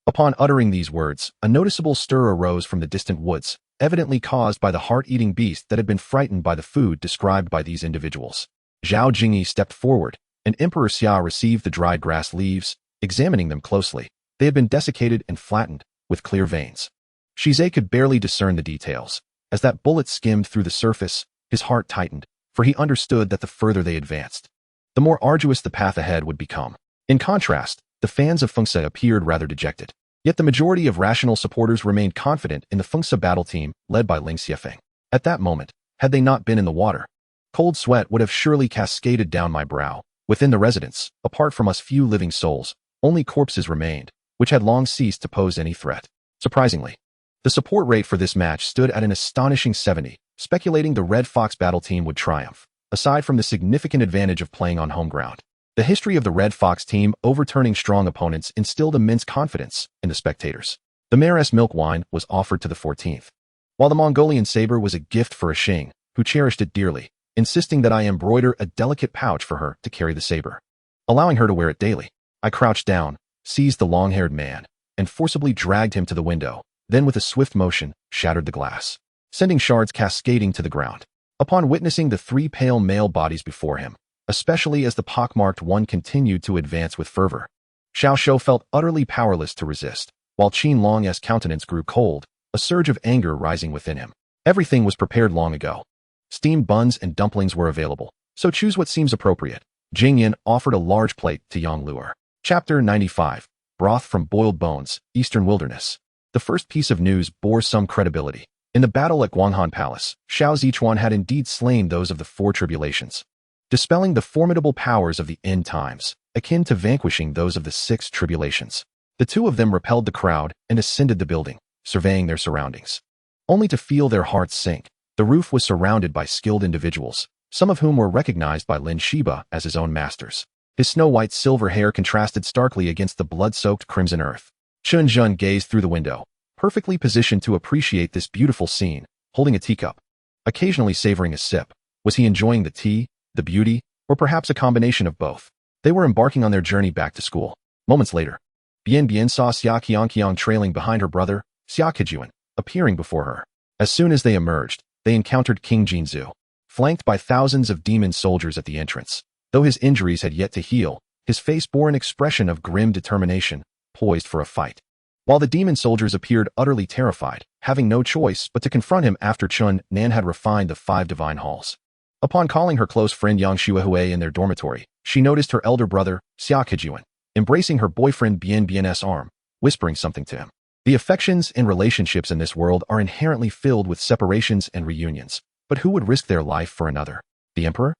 Upon uttering these words, a noticeable stir arose from the distant woods, evidently caused by the heart-eating beast that had been frightened by the food described by these individuals. Zhao Jingyi stepped forward, and Emperor Xia received the dried grass leaves. Examining them closely, they had been desiccated and flattened, with clear veins. Shizhe could barely discern the details. As that bullet skimmed through the surface, his heart tightened, for he understood that the further they advanced, the more arduous the path ahead would become. In contrast, the fans of Fengse appeared rather dejected. Yet the majority of rational supporters remained confident in the Fengse battle team led by Ling Xiefeng. At that moment, had they not been in the water, cold sweat would have surely cascaded down my brow. Within the residence, apart from us few living souls, only corpses remained, which had long ceased to pose any threat. Surprisingly, the support rate for this match stood at an astonishing 70, speculating the Red Fox battle team would triumph, aside from the significant advantage of playing on home ground. The history of the Red Fox team overturning strong opponents instilled immense confidence in the spectators. The Mayoress milk wine was offered to the 14th, while the Mongolian saber was a gift for a Xing, who cherished it dearly, insisting that I embroider a delicate pouch for her to carry the saber, allowing her to wear it daily. I crouched down, seized the long-haired man, and forcibly dragged him to the window, then with a swift motion, shattered the glass, sending shards cascading to the ground. Upon witnessing the 3 pale male bodies before him, especially as the pockmarked one continued to advance with fervor, Xiao Shou felt utterly powerless to resist, while Qin Long's countenance grew cold, a surge of anger rising within him. Everything was prepared long ago. Steamed buns and dumplings were available, so choose what seems appropriate. Jing Yin offered a large plate to Yang Luer. Chapter 95. Broth from Boiled Bones, Eastern Wilderness. The first piece of news bore some credibility. In the battle at Guanghan Palace, Xiao Zichuan had indeed slain those of the 4 tribulations, dispelling the formidable powers of the end times, akin to vanquishing those of the 6 tribulations. The 2 of them repelled the crowd and ascended the building, surveying their surroundings, only to feel their hearts sink. The roof was surrounded by skilled individuals, some of whom were recognized by Lin Shiba as his own masters. His snow-white silver hair contrasted starkly against the blood-soaked crimson earth. Chun Jun gazed through the window, perfectly positioned to appreciate this beautiful scene, holding a teacup, occasionally savoring a sip. Was he enjoying the tea, the beauty, or perhaps a combination of both? They were embarking on their journey back to school. Moments later, Bien Bien saw Xia Qiangqiang trailing behind her brother, Xia Kejuan, appearing before her. As soon as they emerged, they encountered King Jinzhu, flanked by thousands of demon soldiers at the entrance. Though his injuries had yet to heal, his face bore an expression of grim determination, poised for a fight. While the demon soldiers appeared utterly terrified, having no choice but to confront him after Chun Nan had refined the 5 divine halls. Upon calling her close friend Yang Shuahui in their dormitory, she noticed her elder brother, Xia Kejuan, embracing her boyfriend Bien Bien's arm, whispering something to him. The affections and relationships in this world are inherently filled with separations and reunions, but who would risk their life for another? The emperor?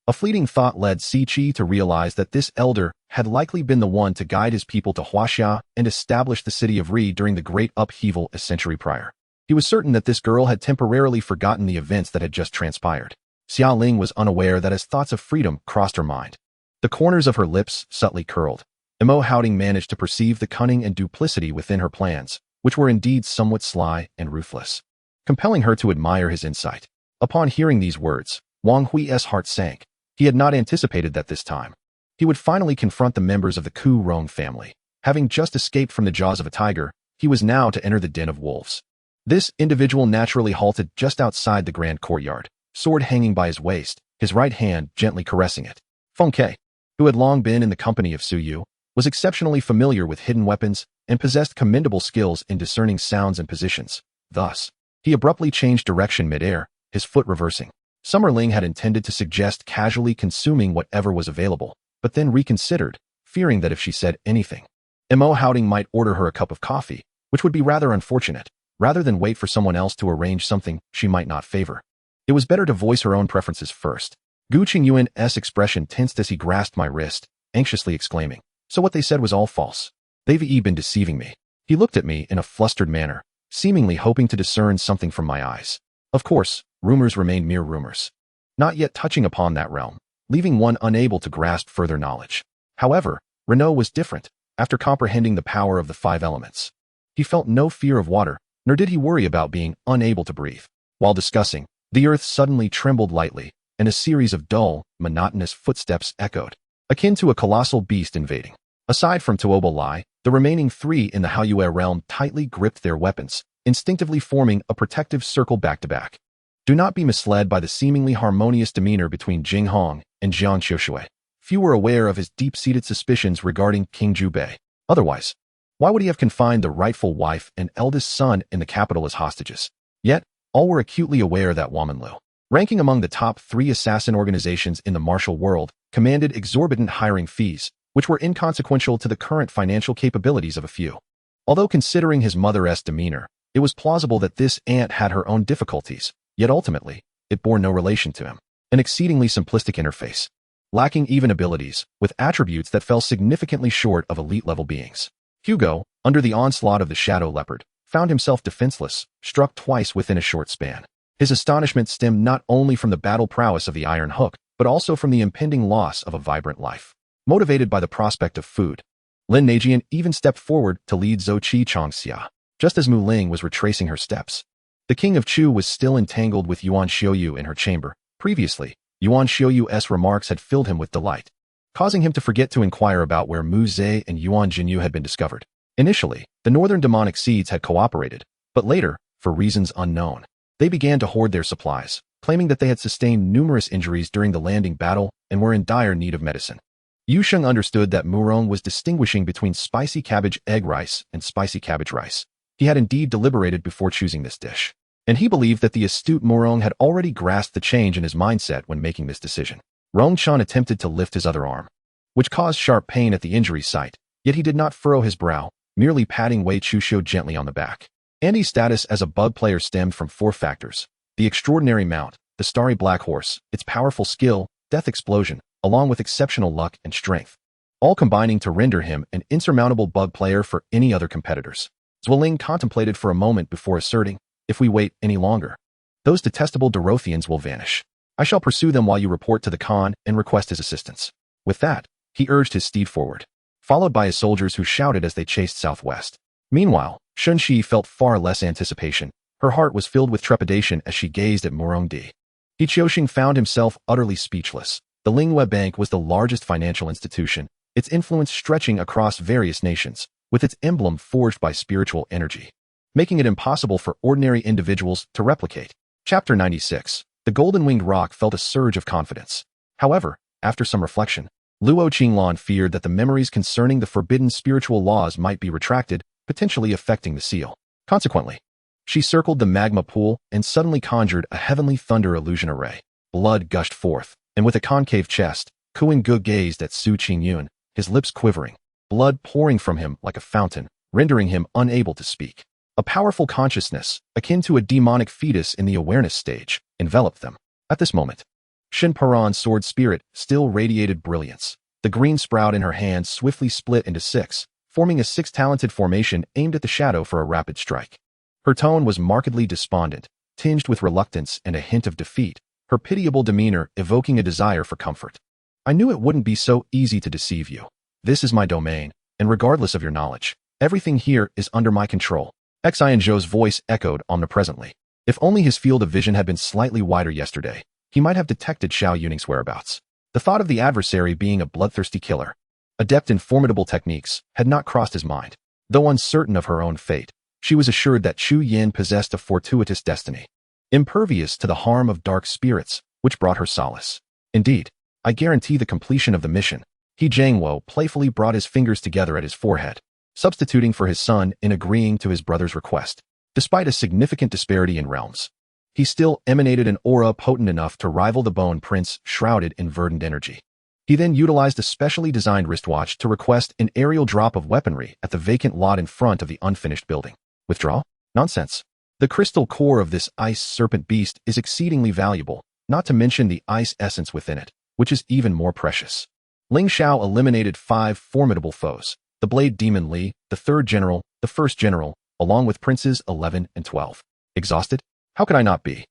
A fleeting thought led Si Chi to realize that this elder had likely been the one to guide his people to Huaxia and establish the city of Ri during the great upheaval a century prior. He was certain that this girl had temporarily forgotten the events that had just transpired. Xia Ling was unaware that as thoughts of freedom crossed her mind, the corners of her lips subtly curled. Immortal managed to perceive the cunning and duplicity within her plans, which were indeed somewhat sly and ruthless, compelling her to admire his insight. Upon hearing these words, Wang Hui's heart sank. He had not anticipated that this time he would finally confront the members of the Ku Rong family. Having just escaped from the jaws of a tiger, he was now to enter the den of wolves. This individual naturally halted just outside the grand courtyard, sword hanging by his waist, his right hand gently caressing it. Feng Ke, who had long been in the company of Su Yu, was exceptionally familiar with hidden weapons and possessed commendable skills in discerning sounds and positions. Thus, he abruptly changed direction mid-air, his foot reversing. Summer Ling had intended to suggest casually consuming whatever was available, but then reconsidered, fearing that if she said anything, Immortal might order her a cup of coffee, which would be rather unfortunate, rather than wait for someone else to arrange something she might not favor. It was better to voice her own preferences first. Gu Qingyuan's expression tensed as he grasped my wrist, anxiously exclaiming, "So what they said was all false. They've been deceiving me." He looked at me in a flustered manner, seemingly hoping to discern something from my eyes. Of course, rumors remained mere rumors, not yet touching upon that realm, leaving one unable to grasp further knowledge. However, Renaud was different. After comprehending the power of the 5 elements, he felt no fear of water, nor did he worry about being unable to breathe. While discussing, the earth suddenly trembled lightly, and a series of dull, monotonous footsteps echoed, akin to a colossal beast invading. Aside from Tuobo Lai, the remaining 3 in the Haoyue realm tightly gripped their weapons, instinctively forming a protective circle back-to-back. Do not be misled by the seemingly harmonious demeanor between Jing Hong and Jiang Qiushui. Few were aware of his deep-seated suspicions regarding King Zhubei. Otherwise, why would he have confined the rightful wife and eldest son in the capital as hostages? Yet, all were acutely aware that Wamanlu, ranking among the top 3 assassin organizations in the martial world, commanded exorbitant hiring fees, which were inconsequential to the current financial capabilities of a few. Although considering his mother's demeanor, it was plausible that this aunt had her own difficulties, yet ultimately, it bore no relation to him. An exceedingly simplistic interface, lacking even abilities, with attributes that fell significantly short of elite-level beings. Hugo, under the onslaught of the Shadow Leopard, found himself defenseless, struck twice within a short span. His astonishment stemmed not only from the battle prowess of the Iron Hook, but also from the impending loss of a vibrant life. Motivated by the prospect of food, Lin Neijian even stepped forward to lead Zhou Qi Changxia, just as Mu Ling was retracing her steps. The king of Chu was still entangled with Yuan Xiuyu in her chamber. Previously, Yuan Xiuyu's remarks had filled him with delight, causing him to forget to inquire about where Mu Zhe and Yuan Jinyu had been discovered. Initially, the northern demonic seeds had cooperated, but later, for reasons unknown, they began to hoard their supplies, claiming that they had sustained numerous injuries during the landing battle and were in dire need of medicine. Yu Sheng understood that Murong was distinguishing between spicy cabbage egg rice and spicy cabbage rice. He had indeed deliberated before choosing this dish, and he believed that the astute Murong had already grasped the change in his mindset when making this decision. Rong Chan attempted to lift his other arm, which caused sharp pain at the injury site, yet he did not furrow his brow, merely patting Wei Chusho gently on the back. Andy's status as a bug player stemmed from 4 factors: the extraordinary mount, the starry black horse, its powerful skill, death explosion, along with exceptional luck and strength, all combining to render him an insurmountable bug player for any other competitors. Zhuoling contemplated for a moment before asserting, "If we wait any longer, those detestable Dorothians will vanish. I shall pursue them while you report to the Khan and request his assistance." With that, he urged his steed forward, followed by his soldiers who shouted as they chased southwest. Meanwhile, Shunxi felt far less anticipation. Her heart was filled with trepidation as she gazed at Morongdi. He Qiuxing found himself utterly speechless. The Lingle Bank was the largest financial institution, its influence stretching across various nations, with its emblem forged by spiritual energy, making it impossible for ordinary individuals to replicate. Chapter 96. The Golden-Winged Rock felt a surge of confidence. However, after some reflection, Luo Qinglan feared that the memories concerning the forbidden spiritual laws might be retracted, potentially affecting the seal. Consequently, she circled the magma pool and suddenly conjured a heavenly thunder illusion array. Blood gushed forth, and with a concave chest, Kuan Gu gazed at Su Qingyun, his lips quivering, blood pouring from him like a fountain, rendering him unable to speak. A powerful consciousness, akin to a demonic fetus in the awareness stage, enveloped them. At this moment, Shin Paran's sword spirit still radiated brilliance. The green sprout in her hand swiftly split into 6, forming a 6-talented formation aimed at the shadow for a rapid strike. Her tone was markedly despondent, tinged with reluctance and a hint of defeat, her pitiable demeanor evoking a desire for comfort. I knew it wouldn't be so easy to deceive you. This is my domain, and regardless of your knowledge, everything here is under my control. Xianzhou's voice echoed omnipresently. If only his field of vision had been slightly wider yesterday, he might have detected Xiao Yuning's whereabouts. The thought of the adversary being a bloodthirsty killer, adept in formidable techniques, had not crossed his mind. Though uncertain of her own fate, she was assured that Chu Yin possessed a fortuitous destiny, impervious to the harm of dark spirits, which brought her solace. Indeed, I guarantee the completion of the mission. He Jiangwo playfully brought his fingers together at his forehead, substituting for his son in agreeing to his brother's request. Despite a significant disparity in realms, he still emanated an aura potent enough to rival the Bone Prince shrouded in verdant energy. He then utilized a specially designed wristwatch to request an aerial drop of weaponry at the vacant lot in front of the unfinished building. Withdraw? Nonsense. The crystal core of this ice serpent beast is exceedingly valuable, not to mention the ice essence within it, which is even more precious. Ling Xiao eliminated 5 formidable foes, the Blade Demon Li, the 3rd General, the 1st General, along with Princes 11 and 12. Exhausted? How could I not be?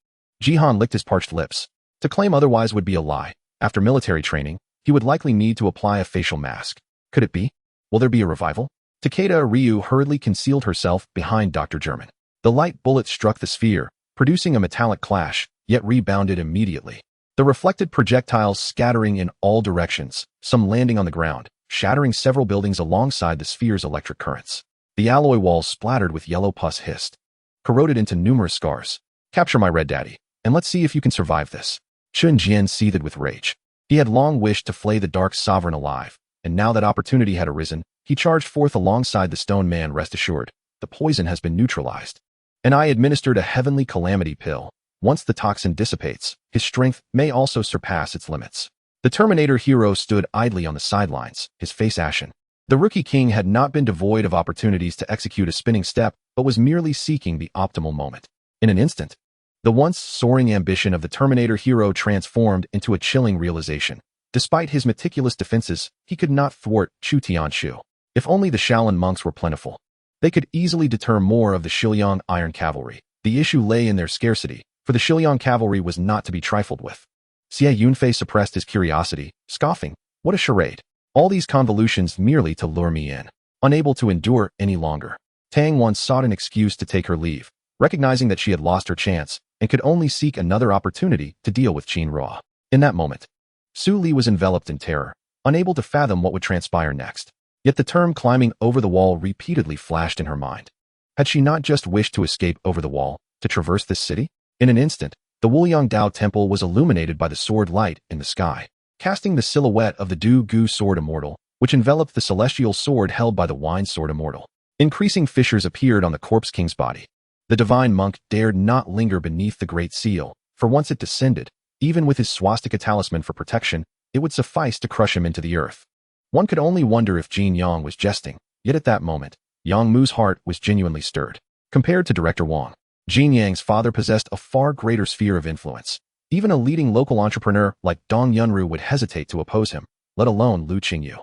Jihan licked his parched lips. To claim otherwise would be a lie. After military training, he would likely need to apply a facial mask. Could it be? Will there be a revival? Takeda Ryu hurriedly concealed herself behind Dr. German. The light bullet struck the sphere, producing a metallic clash, yet rebounded immediately. The reflected projectiles scattering in all directions, some landing on the ground, shattering several buildings alongside the sphere's electric currents. The alloy walls splattered with yellow pus hissed, corroded into numerous scars. Capture my red daddy, and let's see if you can survive this. Chun Jian seethed with rage. He had long wished to flay the Dark Sovereign alive, and now that opportunity had arisen, he charged forth alongside the stone man. Rest assured, the poison has been neutralized. And I administered a heavenly calamity pill. Once the toxin dissipates, his strength may also surpass its limits. The Terminator hero stood idly on the sidelines, his face ashen. The Rookie King had not been devoid of opportunities to execute a spinning step, but was merely seeking the optimal moment. In an instant, the once soaring ambition of the Terminator hero transformed into a chilling realization. Despite his meticulous defenses, he could not thwart Chu Tianshu. If only the Shaolin monks were plentiful, they could easily deter more of the Shiliang Iron Cavalry. The issue lay in their scarcity, for the Shiliang Cavalry was not to be trifled with. Xie Yunfei suppressed his curiosity, scoffing, "What a charade. All these convolutions merely to lure me in." Unable to endure any longer, Tang once sought an excuse to take her leave, recognizing that she had lost her chance and could only seek another opportunity to deal with Qin Ruo. In that moment, Su Li was enveloped in terror, unable to fathom what would transpire next. Yet the term climbing over the wall repeatedly flashed in her mind. Had she not just wished to escape over the wall, to traverse this city? In an instant, the Wuliang Dao Temple was illuminated by the sword light in the sky, casting the silhouette of the Du Gu Sword Immortal, which enveloped the celestial sword held by the Wine Sword Immortal. Increasing fissures appeared on the Corpse King's body. The divine monk dared not linger beneath the Great Seal, for once it descended, even with his swastika talisman for protection, it would suffice to crush him into the earth. One could only wonder if Jin Yang was jesting, yet at that moment, Yang Mu's heart was genuinely stirred. Compared to Director Wang, Jin Yang's father possessed a far greater sphere of influence. Even a leading local entrepreneur like Dong Yunru would hesitate to oppose him, let alone Lu Qingyu.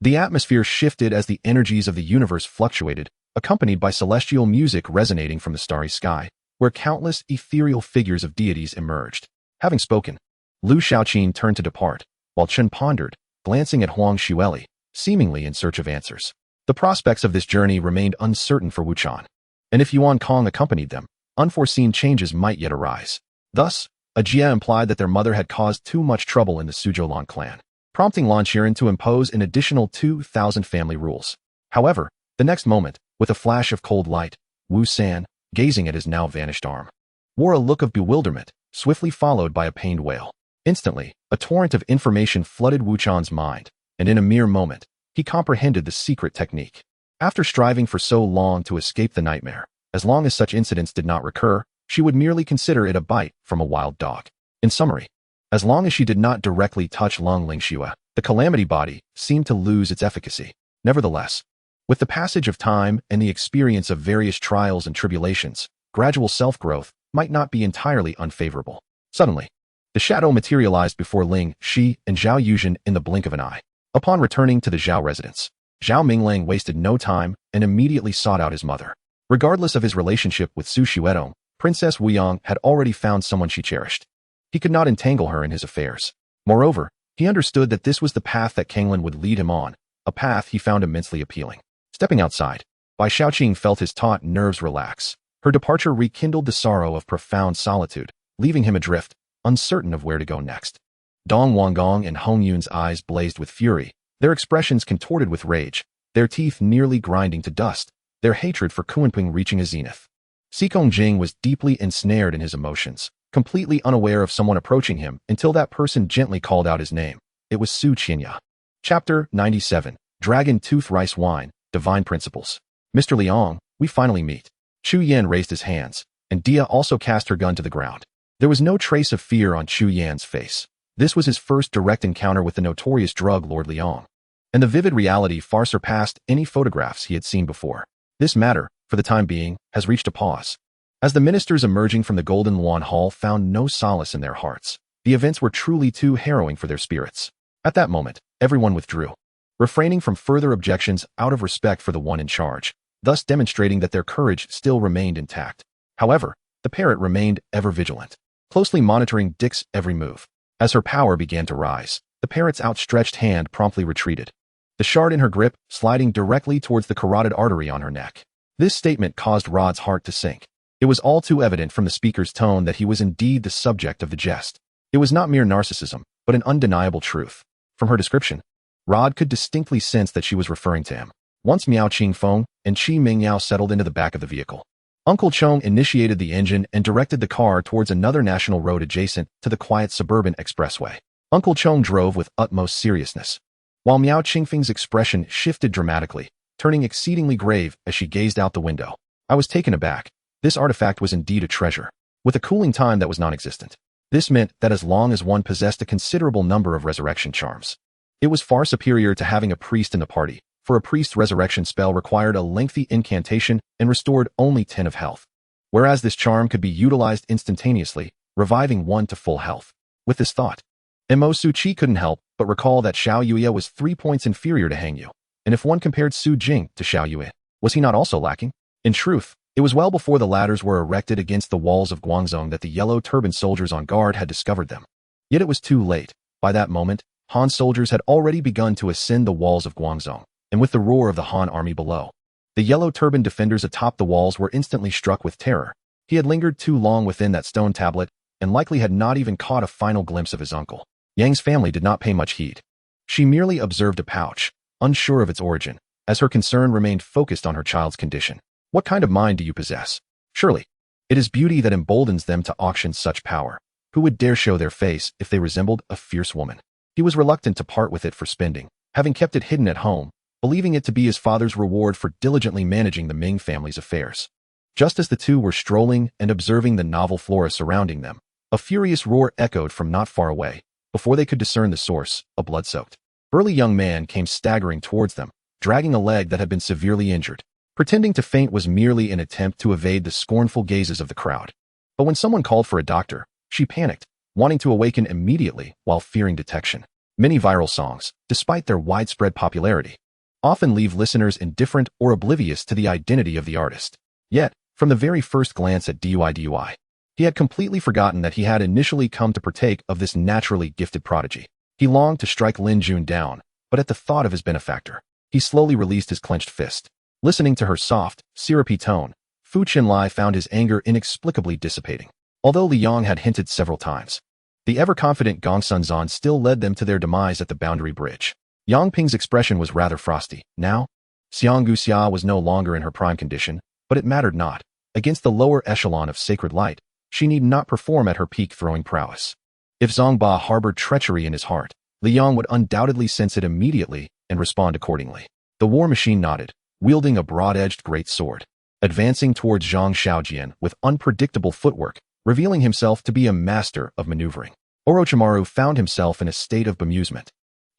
The atmosphere shifted as the energies of the universe fluctuated, accompanied by celestial music resonating from the starry sky, where countless ethereal figures of deities emerged. Having spoken, Lu Shaoqin turned to depart, while Chen pondered, glancing at Huang Xueli, seemingly in search of answers. The prospects of this journey remained uncertain for Wuchan. and if Yuan Kong accompanied them, unforeseen changes might yet arise. Thus, Ajia implied that their mother had caused too much trouble in the Suzhou clan, prompting Lan Qiren to impose an additional 2,000 family rules. However, the next moment, with a flash of cold light, Wu San, gazing at his now vanished arm, wore a look of bewilderment, swiftly followed by a pained wail. Instantly, a torrent of information flooded Wu Chan's mind, and in a mere moment, he comprehended the secret technique. After striving for so long to escape the nightmare, as long as such incidents did not recur, she would merely consider it a bite from a wild dog. In summary, as long as she did not directly touch Long Lingxue, the calamity body seemed to lose its efficacy. Nevertheless, with the passage of time and the experience of various trials and tribulations, gradual self-growth might not be entirely unfavorable. Suddenly, the shadow materialized before Ling Shi and Zhao Yuzhen in the blink of an eye. Upon returning to the Zhao residence, Zhao Minglang wasted no time and immediately sought out his mother. Regardless of his relationship with Su Xuedong, Princess Wuyang had already found someone she cherished. He could not entangle her in his affairs. Moreover, he understood that this was the path that Kanglin would lead him on, a path he found immensely appealing. Stepping outside, Bai Shaoqing felt his taut nerves relax. Her departure rekindled the sorrow of profound solitude, leaving him adrift, uncertain of where to go next. Dong Wanggong and Hong Yun's eyes blazed with fury, their expressions contorted with rage, their teeth nearly grinding to dust, their hatred for Kunping reaching a zenith. Xikong Jing was deeply ensnared in his emotions, completely unaware of someone approaching him until that person gently called out his name. It was Su Qinya. Chapter 97, Dragon Tooth Rice Wine, Divine Principles. Mr. Liang, we finally meet. Chu Yan raised his hands, and Dia also cast her gun to the ground. There was no trace of fear on Chu Yan's face. This was his first direct encounter with the notorious drug Lord Liang, and the vivid reality far surpassed any photographs he had seen before. This matter, for the time being, has reached a pause. As the ministers emerging from the Golden Luan Hall found no solace in their hearts, the events were truly too harrowing for their spirits. At that moment, everyone withdrew, refraining from further objections out of respect for the one in charge, thus demonstrating that their courage still remained intact. However, the parrot remained ever vigilant, closely monitoring Dick's every move. As her power began to rise, the parrot's outstretched hand promptly retreated, the shard in her grip sliding directly towards the carotid artery on her neck. This statement caused Rod's heart to sink. It was all too evident from the speaker's tone that he was indeed the subject of the jest. It was not mere narcissism, but an undeniable truth. From her description, Rod could distinctly sense that she was referring to him. Once Miao Qingfeng and Qi Mingyao settled into the back of the vehicle, Uncle Chong initiated the engine and directed the car towards another national road adjacent to the quiet suburban expressway. Uncle Chong drove with utmost seriousness, while Miao Qingfeng's expression shifted dramatically, turning exceedingly grave as she gazed out the window. I was taken aback. This artifact was indeed a treasure, with a cooling time that was non-existent. This meant that as long as one possessed a considerable number of resurrection charms, it was far superior to having a priest in the party, for a priest's resurrection spell required a lengthy incantation and restored only 10 of health, whereas this charm could be utilized instantaneously, reviving one to full health. With this thought, Mo Su Chi couldn't help but recall that Xiao Yuya was 3 points inferior to Hang Yu, and if one compared Su Jing to Xiao Yue, was he not also lacking? In truth, it was well before the ladders were erected against the walls of Guangzhong that the yellow turbaned soldiers on guard had discovered them. Yet it was too late. By that moment, Han soldiers had already begun to ascend the walls of Guangzhong, and with the roar of the Han army below, the yellow turbaned defenders atop the walls were instantly struck with terror. He had lingered too long within that stone tablet, and likely had not even caught a final glimpse of his uncle. Yang's family did not pay much heed. She merely observed a pouch, unsure of its origin, as her concern remained focused on her child's condition. What kind of mind do you possess? Surely, it is beauty that emboldens them to auction such power. Who would dare show their face if they resembled a fierce woman? He was reluctant to part with it for spending, having kept it hidden at home, believing it to be his father's reward for diligently managing the Ming family's affairs. Just as the two were strolling and observing the novel flora surrounding them, a furious roar echoed from not far away. Before they could discern the source, a blood-soaked, burly young man came staggering towards them, dragging a leg that had been severely injured. Pretending to faint was merely an attempt to evade the scornful gazes of the crowd. But when someone called for a doctor, she panicked, wanting to awaken immediately while fearing detection. Many viral songs, despite their widespread popularity, often leave listeners indifferent or oblivious to the identity of the artist. Yet, from the very first glance at DUI, he had completely forgotten that he had initially come to partake of this naturally gifted prodigy. He longed to strike Lin Jun down, but at the thought of his benefactor, he slowly released his clenched fist. Listening to her soft, syrupy tone, Fu Qinlai found his anger inexplicably dissipating, although Li Yong had hinted several times. The ever-confident Gong Sunzan still led them to their demise at the boundary bridge. Yang Ping's expression was rather frosty. Now, Xiang Guxia was no longer in her prime condition, but it mattered not. Against the lower echelon of sacred light, she need not perform at her peak throwing prowess. If Zongba harbored treachery in his heart, Li Yong would undoubtedly sense it immediately and respond accordingly. The war machine nodded, wielding a broad-edged great sword, advancing towards Zhang Xiaojian with unpredictable footwork, revealing himself to be a master of maneuvering. Orochimaru found himself in a state of bemusement.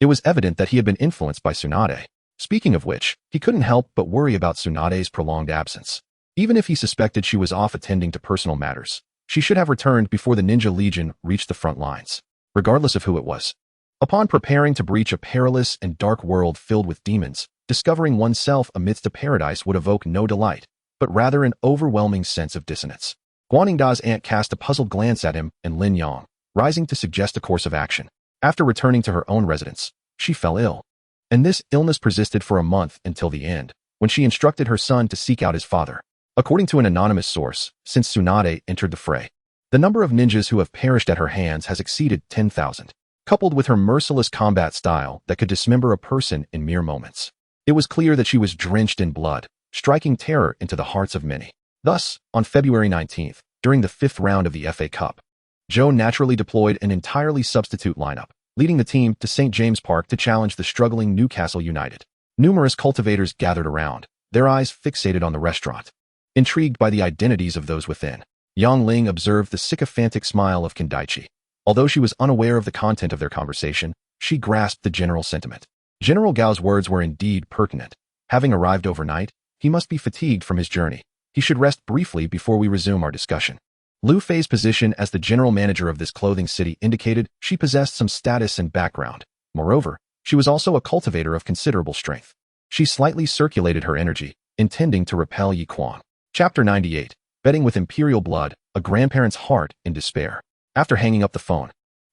It was evident that he had been influenced by Tsunade. Speaking of which, he couldn't help but worry about Tsunade's prolonged absence. Even if he suspected she was off attending to personal matters, she should have returned before the Ninja Legion reached the front lines, regardless of who it was. Upon preparing to breach a perilous and dark world filled with demons, discovering oneself amidst a paradise would evoke no delight, but rather an overwhelming sense of dissonance. Guaningda's aunt cast a puzzled glance at him and Lin Yang, rising to suggest a course of action. After returning to her own residence, she fell ill. And this illness persisted for a month until the end, when she instructed her son to seek out his father. According to an anonymous source, since Tsunade entered the fray, the number of ninjas who have perished at her hands has exceeded 10,000. Coupled with her merciless combat style that could dismember a person in mere moments, it was clear that she was drenched in blood, striking terror into the hearts of many. Thus, on February 19th, during the 5th round of the FA Cup, Joe naturally deployed an entirely substitute lineup, leading the team to St. James Park to challenge the struggling Newcastle United. Numerous cultivators gathered around, their eyes fixated on the restaurant. Intrigued by the identities of those within, Yang Ling observed the sycophantic smile of Kendaichi. Although she was unaware of the content of their conversation, she grasped the general sentiment. General Gao's words were indeed pertinent. Having arrived overnight, he must be fatigued from his journey. He should rest briefly before we resume our discussion. Lu Fei's position as the general manager of this clothing city indicated she possessed some status and background. Moreover, she was also a cultivator of considerable strength. She slightly circulated her energy, intending to repel Yi Kuang. Chapter 98. Betting with Imperial Blood, a grandparent's heart in despair. After hanging up the phone,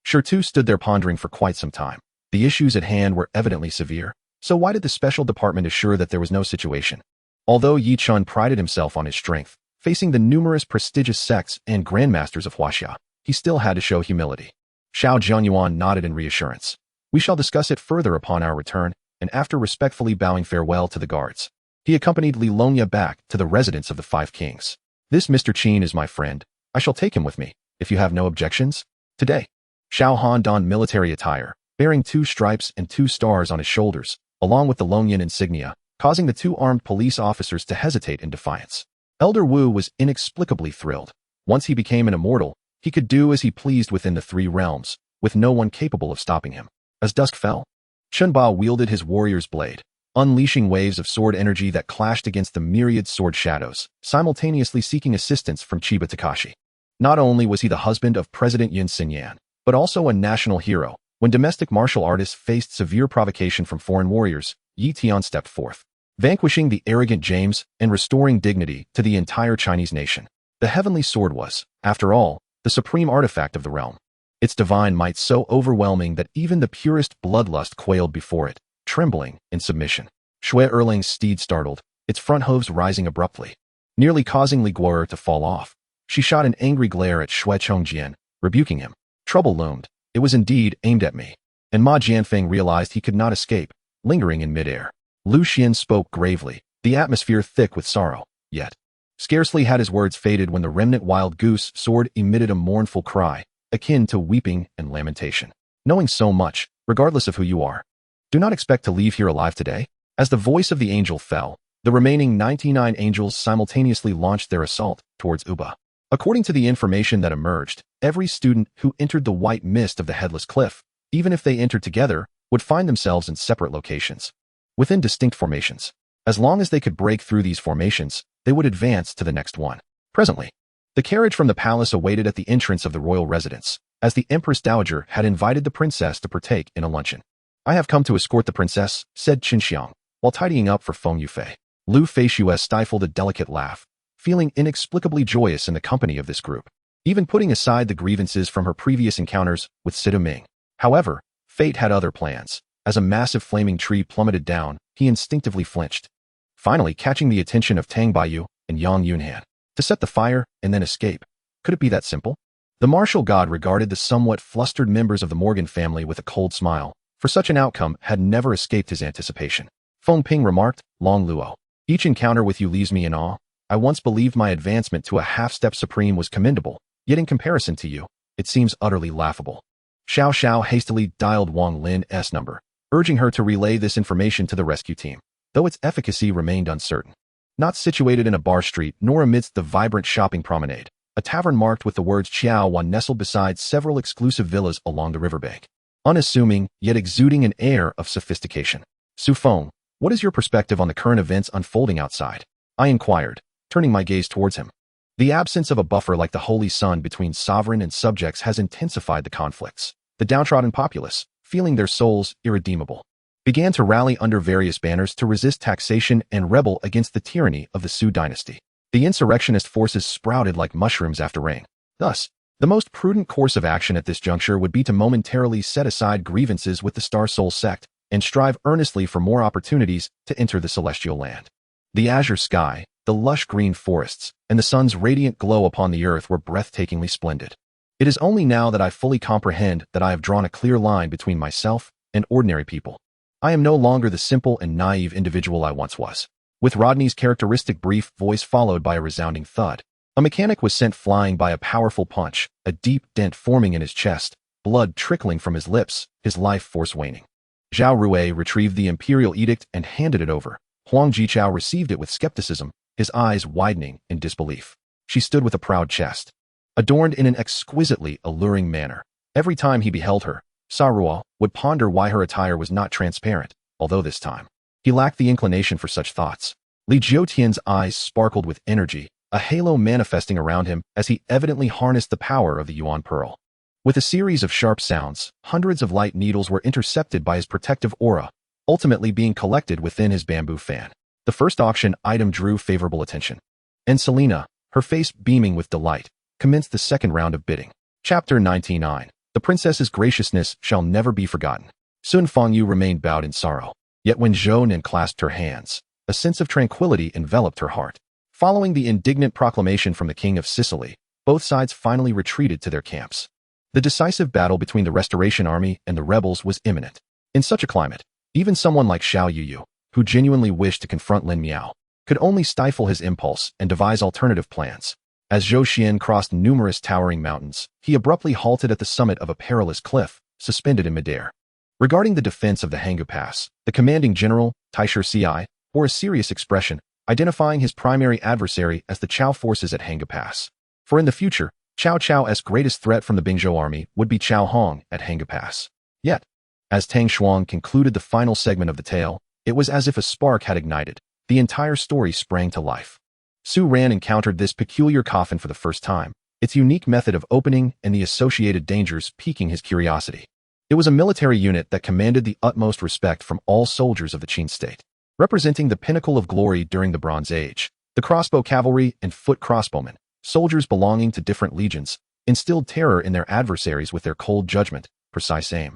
Shirtu stood there pondering for quite some time. The issues at hand were evidently severe, so why did the special department assure that there was no situation? Although Yi Chun prided himself on his strength, facing the numerous prestigious sects and grandmasters of Huaxia, he still had to show humility. Xiao Jianyuan nodded in reassurance. We shall discuss it further upon our return, and after respectfully bowing farewell to the guards, he accompanied Li Longya back to the residence of the Five Kings. This Mr. Qin is my friend. I shall take him with me, if you have no objections. Today, Xiao Han donned military attire, bearing 2 stripes and 2 stars on his shoulders, along with the Longyan insignia, causing the 2 armed police officers to hesitate in defiance. Elder Wu was inexplicably thrilled. Once he became an immortal, he could do as he pleased within the 3 realms, with no one capable of stopping him. As dusk fell, Chunba wielded his warrior's blade, unleashing waves of sword energy that clashed against the myriad sword shadows, simultaneously seeking assistance from Chiba Takashi. Not only was he the husband of President Yun Xinyan, but also a national hero. When domestic martial artists faced severe provocation from foreign warriors, Yi Tian stepped forth, vanquishing the arrogant James and restoring dignity to the entire Chinese nation. The heavenly sword was, after all, the supreme artifact of the realm. Its divine might so overwhelming that even the purest bloodlust quailed before it, trembling in submission. Xue Erling's steed startled, its front hooves rising abruptly, nearly causing Li Guo'er to fall off. She shot an angry glare at Xue Chongjian, rebuking him. Trouble loomed. It was indeed aimed at me. And Ma Jianfeng realized he could not escape, lingering in midair. Lu Xian spoke gravely, the atmosphere thick with sorrow. Yet, scarcely had his words faded when the remnant wild goose sword emitted a mournful cry, akin to weeping and lamentation. Knowing so much, regardless of who you are, do not expect to leave here alive today. As the voice of the angel fell, the remaining 99 angels simultaneously launched their assault towards Uba. According to the information that emerged, every student who entered the white mist of the Headless Cliff, even if they entered together, would find themselves in separate locations, within distinct formations. As long as they could break through these formations, they would advance to the next one. Presently, the carriage from the palace awaited at the entrance of the royal residence, as the Empress Dowager had invited the princess to partake in a luncheon. I have come to escort the princess, said Qin Xiang, while tidying up for Feng Yufei. Lu Feishues stifled a delicate laugh, feeling inexplicably joyous in the company of this group, even putting aside the grievances from her previous encounters with Sida Ming. However, fate had other plans. As a massive flaming tree plummeted down, he instinctively flinched, finally catching the attention of Tang Baiyu and Yang Yunhan. To set the fire and then escape. Could it be that simple? The martial god regarded the somewhat flustered members of the Morgan family with a cold smile, for such an outcome had never escaped his anticipation. Feng Ping remarked, Long Luo. Each encounter with you leaves me in awe. I once believed my advancement to a half-step supreme was commendable, yet in comparison to you, it seems utterly laughable. Xiao Xiao hastily dialed Wang Lin's number, urging her to relay this information to the rescue team, though its efficacy remained uncertain. Not situated in a bar street nor amidst the vibrant shopping promenade, a tavern marked with the words Qiao Wan nestled beside several exclusive villas along the riverbank, unassuming yet exuding an air of sophistication. Su Feng, what is your perspective on the current events unfolding outside? I inquired, turning my gaze towards him. The absence of a buffer like the holy sun between sovereign and subjects has intensified the conflicts. The downtrodden populace, feeling their souls irredeemable, began to rally under various banners to resist taxation and rebel against the tyranny of the Su dynasty. The insurrectionist forces sprouted like mushrooms after rain. Thus, the most prudent course of action at this juncture would be to momentarily set aside grievances with the Star Soul sect and strive earnestly for more opportunities to enter the celestial land. The azure sky, the lush green forests, and the sun's radiant glow upon the earth were breathtakingly splendid. It is only now that I fully comprehend that I have drawn a clear line between myself and ordinary people. I am no longer the simple and naive individual I once was. With Rodney's characteristic brief voice followed by a resounding thud, a mechanic was sent flying by a powerful punch, a deep dent forming in his chest, blood trickling from his lips, his life force waning. Zhao Rui retrieved the imperial edict and handed it over. Huang Jichao received it with skepticism, his eyes widening in disbelief. She stood with a proud chest, adorned in an exquisitely alluring manner. Every time he beheld her, Saruo would ponder why her attire was not transparent, although this time, he lacked the inclination for such thoughts. Li Jiutian's eyes sparkled with energy, a halo manifesting around him as he evidently harnessed the power of the Yuan Pearl. With a series of sharp sounds, hundreds of light needles were intercepted by his protective aura, ultimately being collected within his bamboo fan. The first auction item drew favorable attention, and Selena, her face beaming with delight, commenced the second round of bidding. Chapter 99. The princess's graciousness shall never be forgotten. Sun Fangyu remained bowed in sorrow. Yet when Zhou clasped her hands, a sense of tranquility enveloped her heart. Following the indignant proclamation from the king of Sicily, both sides finally retreated to their camps. The decisive battle between the Restoration Army and the rebels was imminent. In such a climate, even someone like Xiao Yuyu, who genuinely wished to confront Lin Miao, could only stifle his impulse and devise alternative plans. As Zhou Xian crossed numerous towering mountains, he abruptly halted at the summit of a perilous cliff, suspended in midair. Regarding the defense of the Hangu Pass, the commanding general, Taisher Ci, bore a serious expression, identifying his primary adversary as the Chao forces at Hangu Pass. For in the future, Cao Cao's greatest threat from the Bingzhou army would be Cao Hong at Hangu Pass. Yet, as Tang Xuan concluded the final segment of the tale, it was as if a spark had ignited. The entire story sprang to life. Su Ran encountered this peculiar coffin for the first time, its unique method of opening and the associated dangers piquing his curiosity. It was a military unit that commanded the utmost respect from all soldiers of the Qin state. Representing the pinnacle of glory during the Bronze Age, the crossbow cavalry and foot crossbowmen, soldiers belonging to different legions, instilled terror in their adversaries with their cold judgment, precise aim,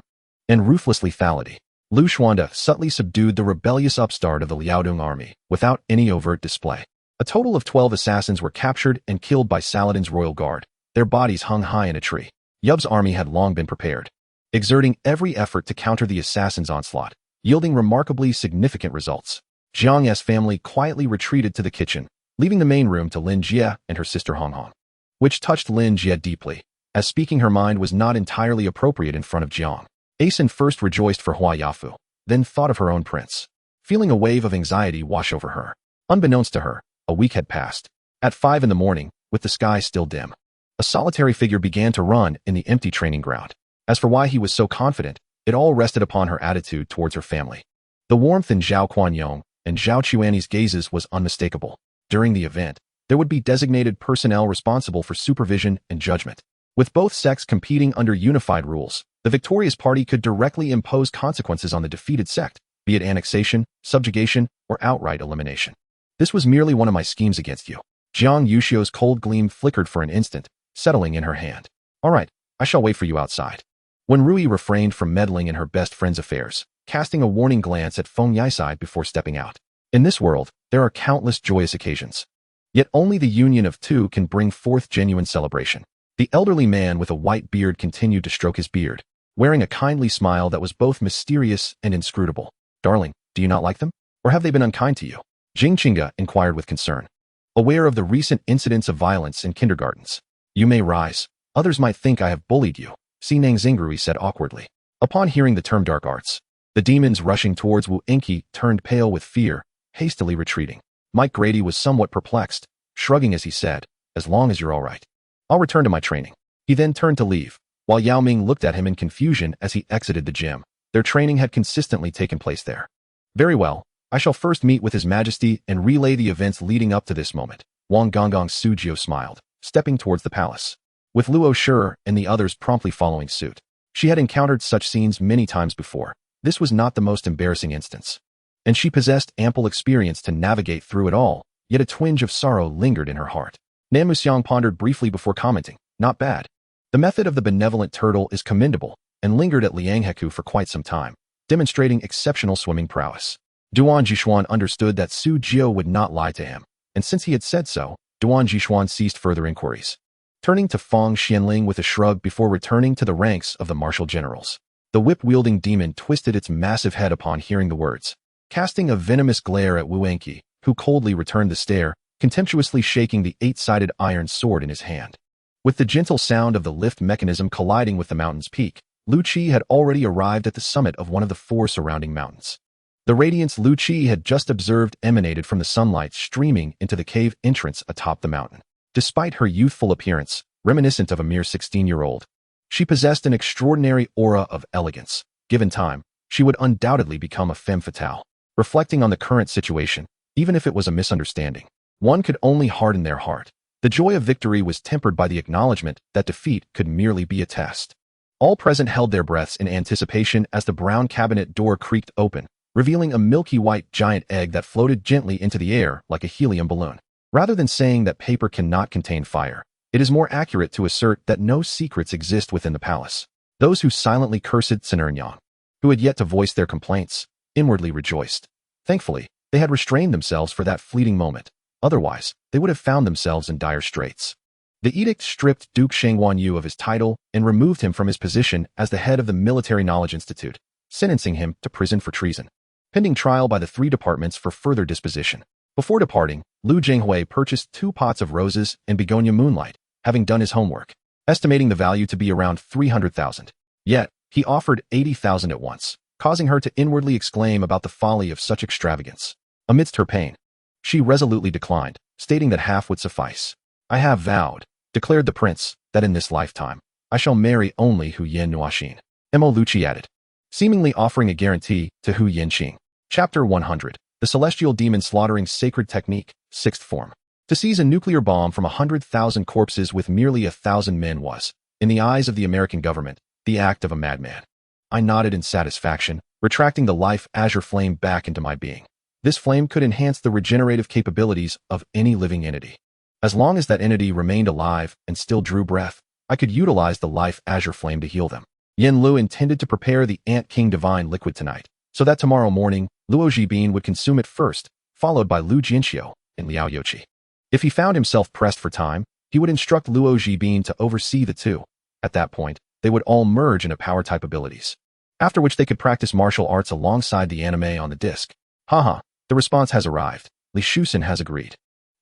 and ruthless lethality. Lu Xuanda subtly subdued the rebellious upstart of the Liaodong army without any overt display. A total of 12 assassins were captured and killed by Saladin's royal guard. Their bodies hung high in a tree. Yub's army had long been prepared, exerting every effort to counter the assassins' onslaught, yielding remarkably significant results. Jiang's family quietly retreated to the kitchen, leaving the main room to Lin Jie and her sister Hong Hong, which touched Lin Jie deeply, as speaking her mind was not entirely appropriate in front of Jiang. Asen first rejoiced for Hua Yafu, then thought of her own prince. Feeling a wave of anxiety wash over her. Unbeknownst to her, a week had passed. At 5 in the morning, with the sky still dim, a solitary figure began to run in the empty training ground. As for why he was so confident, it all rested upon her attitude towards her family. The warmth in Zhao Kuanyong and Zhao Chuani's gazes was unmistakable. During the event, there would be designated personnel responsible for supervision and judgment. With both sects competing under unified rules, the victorious party could directly impose consequences on the defeated sect, be it annexation, subjugation, or outright elimination. This was merely one of my schemes against you. Jiang Yuxio's cold gleam flickered for an instant, settling in her hand. All right, I shall wait for you outside. When Rui refrained from meddling in her best friend's affairs, casting a warning glance at Feng Yisai before stepping out. In this world, there are countless joyous occasions. Yet only the union of two can bring forth genuine celebration. The elderly man with a white beard continued to stroke his beard, wearing a kindly smile that was both mysterious and inscrutable. Darling, do you not like them? Or have they been unkind to you? Jing Chinga inquired with concern, aware of the recent incidents of violence in kindergartens. You may rise. Others might think I have bullied you, Sinang Zingrui said awkwardly. Upon hearing the term dark arts, the demons rushing towards Wu Enki turned pale with fear, hastily retreating. Mike Grady was somewhat perplexed, shrugging as he said, as long as you're all right. I'll return to my training. He then turned to leave, while Yao Ming looked at him in confusion as he exited the gym. Their training had consistently taken place there. Very well, I shall first meet with His Majesty and relay the events leading up to this moment. Wang Gonggong Sujio smiled, stepping towards the palace, with Luo Shi and the others promptly following suit. She had encountered such scenes many times before. This was not the most embarrassing instance, and she possessed ample experience to navigate through it all, yet a twinge of sorrow lingered in her heart. Nan Muxiang pondered briefly before commenting, not bad. The method of the benevolent turtle is commendable, and lingered at Liangheku for quite some time, demonstrating exceptional swimming prowess. Duan Jishuan understood that Su Jiao would not lie to him, and since he had said so, Duan Jishuan ceased further inquiries, turning to Fang Xianling with a shrug before returning to the ranks of the martial generals. The whip-wielding demon twisted its massive head upon hearing the words, casting a venomous glare at Wu Enki, who coldly returned the stare, contemptuously shaking the 8-sided iron sword in his hand. With the gentle sound of the lift mechanism colliding with the mountain's peak, Lu Qi had already arrived at the summit of one of the 4 surrounding mountains. The radiance Lu Qi had just observed emanated from the sunlight streaming into the cave entrance atop the mountain. Despite her youthful appearance, reminiscent of a mere 16-year-old, she possessed an extraordinary aura of elegance. Given time, she would undoubtedly become a femme fatale. Reflecting on the current situation, even if it was a misunderstanding, one could only harden their heart. The joy of victory was tempered by the acknowledgement that defeat could merely be a test. All present held their breaths in anticipation as the brown cabinet door creaked open, revealing a milky white giant egg that floated gently into the air like a helium balloon. Rather than saying that paper cannot contain fire, it is more accurate to assert that no secrets exist within the palace. Those who silently cursed Sinernyang, who had yet to voice their complaints, inwardly rejoiced. Thankfully, they had restrained themselves for that fleeting moment. Otherwise, they would have found themselves in dire straits. The edict stripped Duke Shengguan Yu of his title and removed him from his position as the head of the Military Knowledge Institute, sentencing him to prison for treason, pending trial by the 3 departments for further disposition. Before departing, Lu Jinghui purchased 2 pots of roses and begonia moonlight, having done his homework, estimating the value to be around 300,000. Yet, he offered 80,000 at once, causing her to inwardly exclaim about the folly of such extravagance. Amidst her pain, she resolutely declined, stating that half would suffice. I have vowed, declared the prince, that in this lifetime, I shall marry only Hu Yin Nuaxin. Mo Lucci added, seemingly offering a guarantee to Hu Yinqing. Chapter 100. The Celestial Demon Slaughtering Sacred Technique, 6th Form. To seize a nuclear bomb from 100,000 corpses with merely 1,000 men was, in the eyes of the American government, the act of a madman. I nodded in satisfaction, retracting the life azure flame back into my being. This flame could enhance the regenerative capabilities of any living entity. As long as that entity remained alive and still drew breath, I could utilize the life azure flame to heal them. Yin Lu intended to prepare the Ant King Divine Liquid tonight, so that tomorrow morning, Luo Jibin would consume it first, followed by Lu Jianxiu and Liao Youqi. If he found himself pressed for time, he would instruct Luo Jibin to oversee the 2. At that point, they would all merge into power-type abilities, after which they could practice martial arts alongside the anime on the disc. Haha, the response has arrived. Li Shusen has agreed.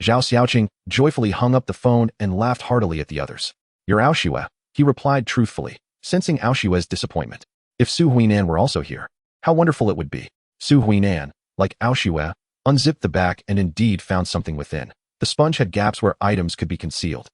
Zhao Xiaoqing joyfully hung up the phone and laughed heartily at the others. You're Aoshue, he replied truthfully, sensing Aoshue's disappointment. If Su Huinan were also here, how wonderful it would be. Su Huinan, like Aoshue, unzipped the back and indeed found something within. The sponge had gaps where items could be concealed.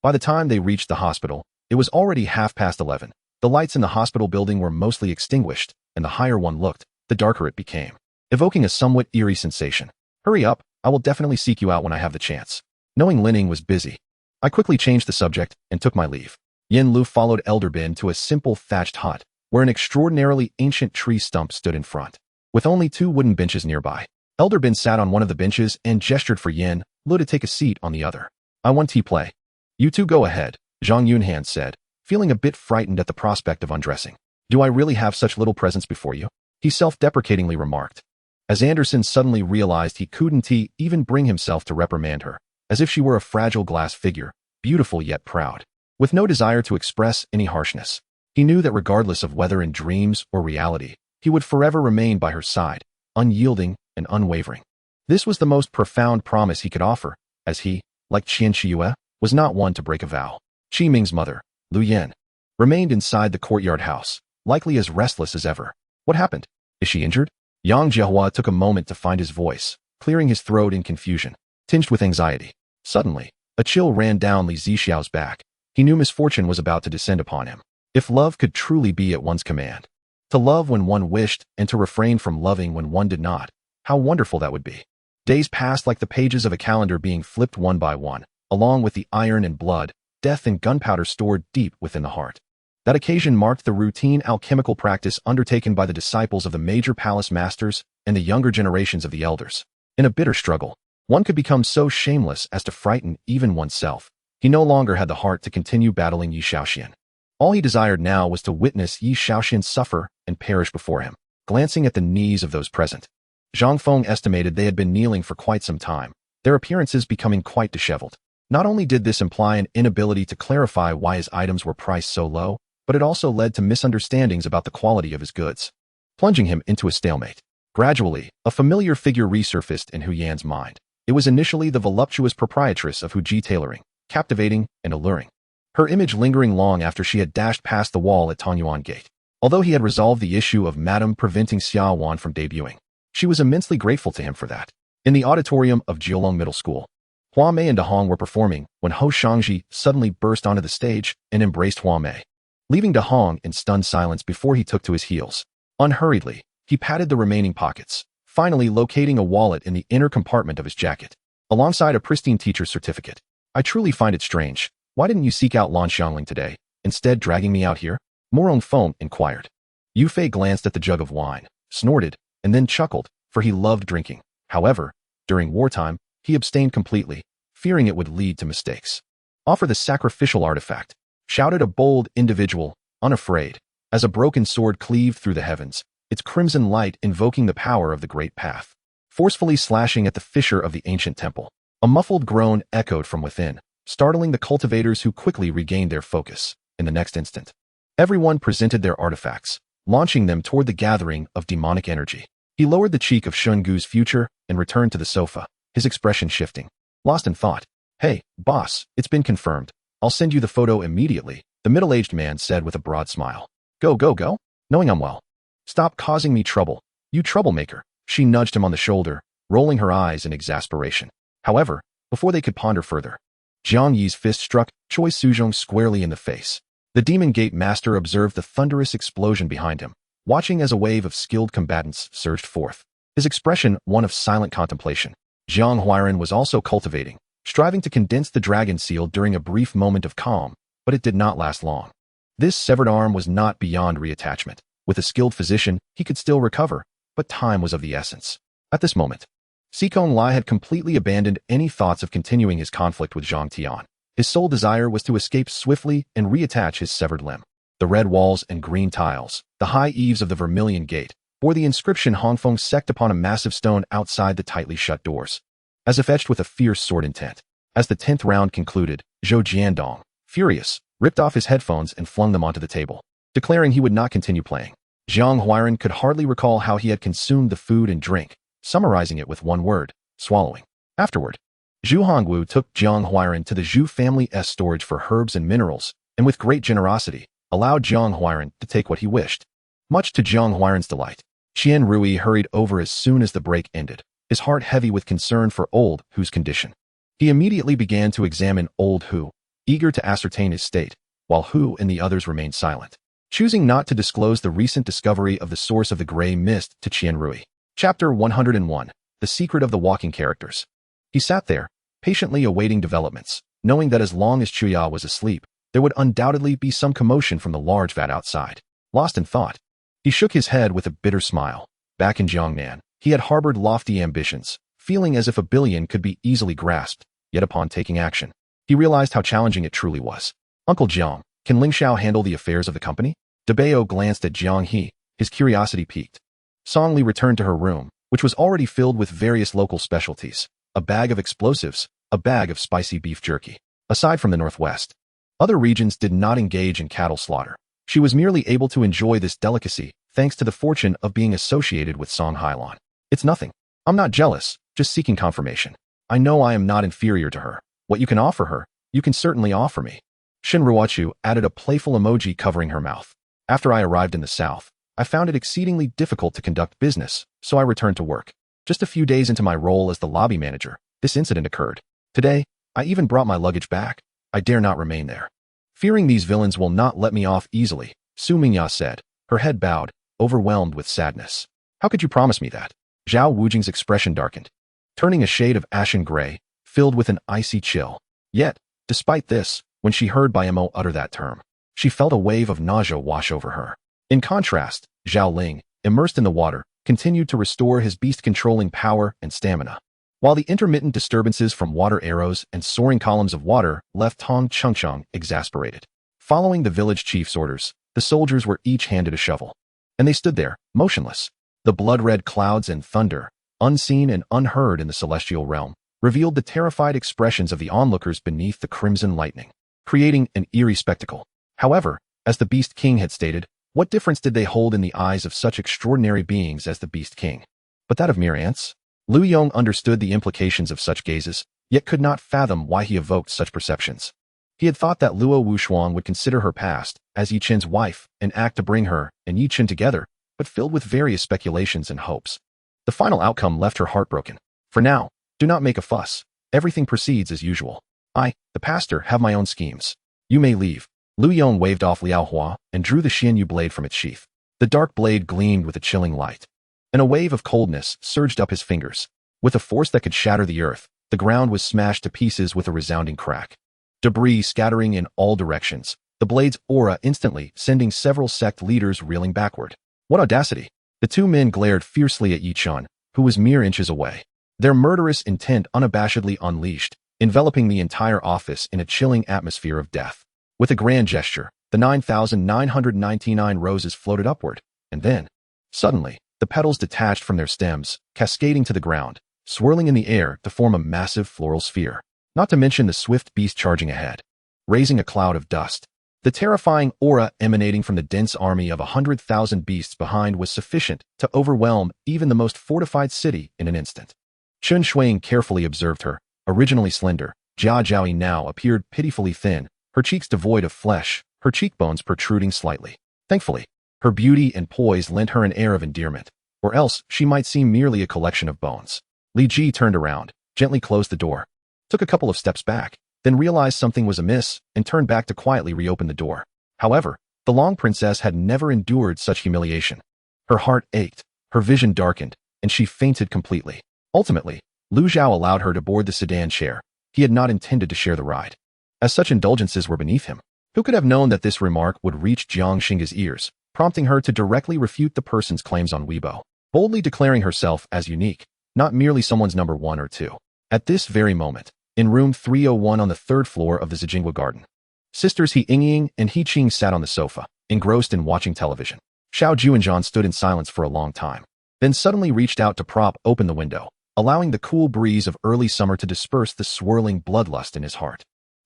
By the time they reached the hospital, it was already 11:30. The lights in the hospital building were mostly extinguished, and the higher one looked, the darker it became, evoking a somewhat eerie sensation. Hurry up, I will definitely seek you out when I have the chance. Knowing Linning was busy, I quickly changed the subject and took my leave. Yin Lu followed Elder Bin to a simple thatched hut, where an extraordinarily ancient tree stump stood in front, with only 2 wooden benches nearby. Elder Bin sat on one of the benches and gestured for Yin Lu to take a seat on the other. I want tea play. You 2 go ahead, Zhang Yunhan said, feeling a bit frightened at the prospect of undressing. Do I really have such little presence before you? He self-deprecatingly remarked. As Anderson suddenly realized he couldn't even bring himself to reprimand her, as if she were a fragile glass figure, beautiful yet proud. With no desire to express any harshness, he knew that regardless of whether in dreams or reality, he would forever remain by her side, unyielding and unwavering. This was the most profound promise he could offer, as he, like Qian Shiyue, was not one to break a vow. Qi Ming's mother, Lu Yan, remained inside the courtyard house, likely as restless as ever. What happened? Is she injured? Yang Jiehua took a moment to find his voice, clearing his throat in confusion, tinged with anxiety. Suddenly, a chill ran down Li Zixiao's back. He knew misfortune was about to descend upon him. If love could truly be at one's command, to love when one wished and to refrain from loving when one did not, how wonderful that would be. Days passed like the pages of a calendar being flipped one by one, along with the iron and blood, death and gunpowder stored deep within the heart. That occasion marked the routine alchemical practice undertaken by the disciples of the major palace masters and the younger generations of the elders. In a bitter struggle, one could become so shameless as to frighten even oneself. He no longer had the heart to continue battling Yi Shaoxian. All he desired now was to witness Yi Shaoxian suffer and perish before him. Glancing at the knees of those present, Zhang Feng estimated they had been kneeling for quite some time, their appearances becoming quite disheveled. Not only did this imply an inability to clarify why his items were priced so low, but it also led to misunderstandings about the quality of his goods, plunging him into a stalemate. Gradually, a familiar figure resurfaced in Hu Yan's mind. It was initially the voluptuous proprietress of Hu Ji Tailoring, captivating and alluring, her image lingering long after she had dashed past the wall at Tanyuan Gate. Although he had resolved the issue of Madame preventing Xia Wan from debuting, she was immensely grateful to him for that. In the auditorium of Jiulong Middle School, Hua Mei and De Hong were performing when Ho Shangji suddenly burst onto the stage and embraced Hua Mei, leaving De Hong in stunned silence before he took to his heels. Unhurriedly, he patted the remaining pockets, finally locating a wallet in the inner compartment of his jacket, alongside a pristine teacher's certificate. I truly find it strange. Why didn't you seek out Lan Xiangling today, instead dragging me out here? Morong Feng inquired. Yu Fei glanced at the jug of wine, snorted, and then chuckled, for he loved drinking. However, during wartime, he abstained completely, fearing it would lead to mistakes. Offer the sacrificial artifact, shouted a bold individual, unafraid, as a broken sword cleaved through the heavens, its crimson light invoking the power of the great path, forcefully slashing at the fissure of the ancient temple. A muffled groan echoed from within, startling the cultivators who quickly regained their focus. In the next instant, everyone presented their artifacts, launching them toward the gathering of demonic energy. He lowered the cheek of Shun Gu's future and returned to the sofa, his expression shifting. Lost in thought. Hey, boss, it's been confirmed. I'll send you the photo immediately, the middle-aged man said with a broad smile. Go, go, go. Knowing I'm well. Stop causing me trouble, you troublemaker. She nudged him on the shoulder, rolling her eyes in exasperation. However, before they could ponder further, Jiang Yi's fist struck Choi Suzhong squarely in the face. The Demon Gate Master observed the thunderous explosion behind him, watching as a wave of skilled combatants surged forth, his expression one of silent contemplation. Jiang Huairan was also cultivating, striving to condense the dragon seal during a brief moment of calm, but it did not last long. This severed arm was not beyond reattachment. With a skilled physician, he could still recover, but time was of the essence. At this moment, Xikong Lai had completely abandoned any thoughts of continuing his conflict with Zhang Tian. His sole desire was to escape swiftly and reattach his severed limb. The red walls and green tiles, the high eaves of the Vermilion Gate, bore the inscription Hongfeng sect upon a massive stone outside the tightly shut doors, as if etched with a fierce sword intent. As the 10th round concluded, Zhou Jiandong, furious, ripped off his headphones and flung them onto the table, declaring he would not continue playing. Jiang Huairan could hardly recall how he had consumed the food and drink, summarizing it with one word: swallowing. Afterward, Zhu Hongwu took Jiang Huairan to the Zhu family's storage for herbs and minerals, and with great generosity, allowed Jiang Huairan to take what he wished. Much to Jiang Huairan's delight, Qian Rui hurried over as soon as the break ended, his heart heavy with concern for Old Hu's condition. He immediately began to examine Old Hu, eager to ascertain his state, while Hu and the others remained silent, choosing not to disclose the recent discovery of the source of the gray mist to Qian Rui. Chapter 101. The Secret of the Walking Characters. He sat there, patiently awaiting developments, knowing that as long as Chuya was asleep, there would undoubtedly be some commotion from the large vat outside. Lost in thought, he shook his head with a bitter smile. Back in Jiangnan, he had harbored lofty ambitions, feeling as if a billion could be easily grasped, yet upon taking action, he realized how challenging it truly was. Uncle Jiang, can Ling Xiao handle the affairs of the company? De Bao glanced at Jiang He, his curiosity piqued. Song Li returned to her room, which was already filled with various local specialties, a bag of explosives, a bag of spicy beef jerky. Aside from the Northwest, other regions did not engage in cattle slaughter. She was merely able to enjoy this delicacy thanks to the fortune of being associated with Song Hailon. It's nothing. I'm not jealous, just seeking confirmation. I know I am not inferior to her. What you can offer her, you can certainly offer me. Shinruachu added a playful emoji covering her mouth. After I arrived in the south, I found it exceedingly difficult to conduct business, so I returned to work. Just a few days into my role as the lobby manager, this incident occurred. Today, I even brought my luggage back. I dare not remain there. Fearing these villains will not let me off easily, Su Mingya said, her head bowed, overwhelmed with sadness. How could you promise me that? Zhao Wujing's expression darkened, turning a shade of ashen gray, filled with an icy chill. Yet, despite this, when she heard Mo utter that term, she felt a wave of nausea wash over her. In contrast, Zhao Ling, immersed in the water, continued to restore his beast-controlling power and stamina. While the intermittent disturbances from water arrows and soaring columns of water left Tong Chungcheng exasperated. Following the village chief's orders, the soldiers were each handed a shovel. And they stood there, motionless. The blood-red clouds and thunder, unseen and unheard in the celestial realm, revealed the terrified expressions of the onlookers beneath the crimson lightning, creating an eerie spectacle. However, as the Beast King had stated, what difference did they hold in the eyes of such extraordinary beings as the Beast King? But that of mere ants? Liu Yong understood the implications of such gazes, yet could not fathom why he evoked such perceptions. He had thought that Luo Wuxuan would consider her past as Yi Qin's wife and act to bring her and Yi Qin together, but filled with various speculations and hopes. The final outcome left her heartbroken. For now, do not make a fuss. Everything proceeds as usual. I, the pastor, have my own schemes. You may leave. Liu Yong waved off Liao Hua and drew the Xianyu blade from its sheath. The dark blade gleamed with a chilling light, and a wave of coldness surged up his fingers. With a force that could shatter the earth, the ground was smashed to pieces with a resounding crack. Debris scattering in all directions, the blade's aura instantly sending several sect leaders reeling backward. What audacity! The two men glared fiercely at Yi Qin, who was mere inches away. Their murderous intent unabashedly unleashed, enveloping the entire office in a chilling atmosphere of death. With a grand gesture, the 9,999 roses floated upward, and then, suddenly, the petals detached from their stems, cascading to the ground, swirling in the air to form a massive floral sphere. Not to mention the swift beast charging ahead, raising a cloud of dust. The terrifying aura emanating from the dense army of 100,000 beasts behind was sufficient to overwhelm even the most fortified city in an instant. Chun Shuang carefully observed her. Originally slender, Jia Zhaoyi now appeared pitifully thin, her cheeks devoid of flesh, her cheekbones protruding slightly. Thankfully, her beauty and poise lent her an air of endearment, or else she might seem merely a collection of bones. Li Ji turned around, gently closed the door, took a couple of steps back, then realized something was amiss and turned back to quietly reopen the door. However, the Long Princess had never endured such humiliation. Her heart ached, her vision darkened, and she fainted completely. Ultimately, Lu Zhao allowed her to board the sedan chair. He had not intended to share the ride, as such indulgences were beneath him. Who could have known that this remark would reach Jiang Xing's ears, prompting her to directly refute the person's claims on Weibo, boldly declaring herself as unique, not merely someone's number 1 or 2. At this very moment, in room 301 on the 3rd floor of the Zijingwa Garden, sisters He Yingying and He Qing sat on the sofa, engrossed in watching television. Xiao Juanzhan stood in silence for a long time, then suddenly reached out to prop open the window, allowing the cool breeze of early summer to disperse the swirling bloodlust in his heart.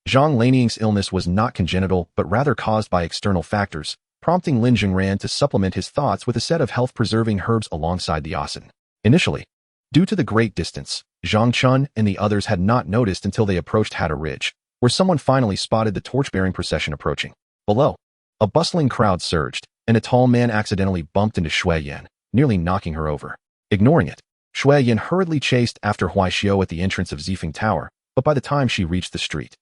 Zhang Laniying's illness was not congenital but rather caused by external factors, prompting Lin Zhengran to supplement his thoughts with a set of health-preserving herbs alongside the asin. Initially, due to the great distance, Zhang Chun and the others had not noticed until they approached Hatta Ridge, where someone finally spotted the torch-bearing procession approaching. Below, a bustling crowd surged, and a tall man accidentally bumped into Shui Yan, nearly knocking her over. Ignoring it, Shui Yan hurriedly chased after Huai Xiu at the entrance of Zifeng Tower, but by the time she reached the street,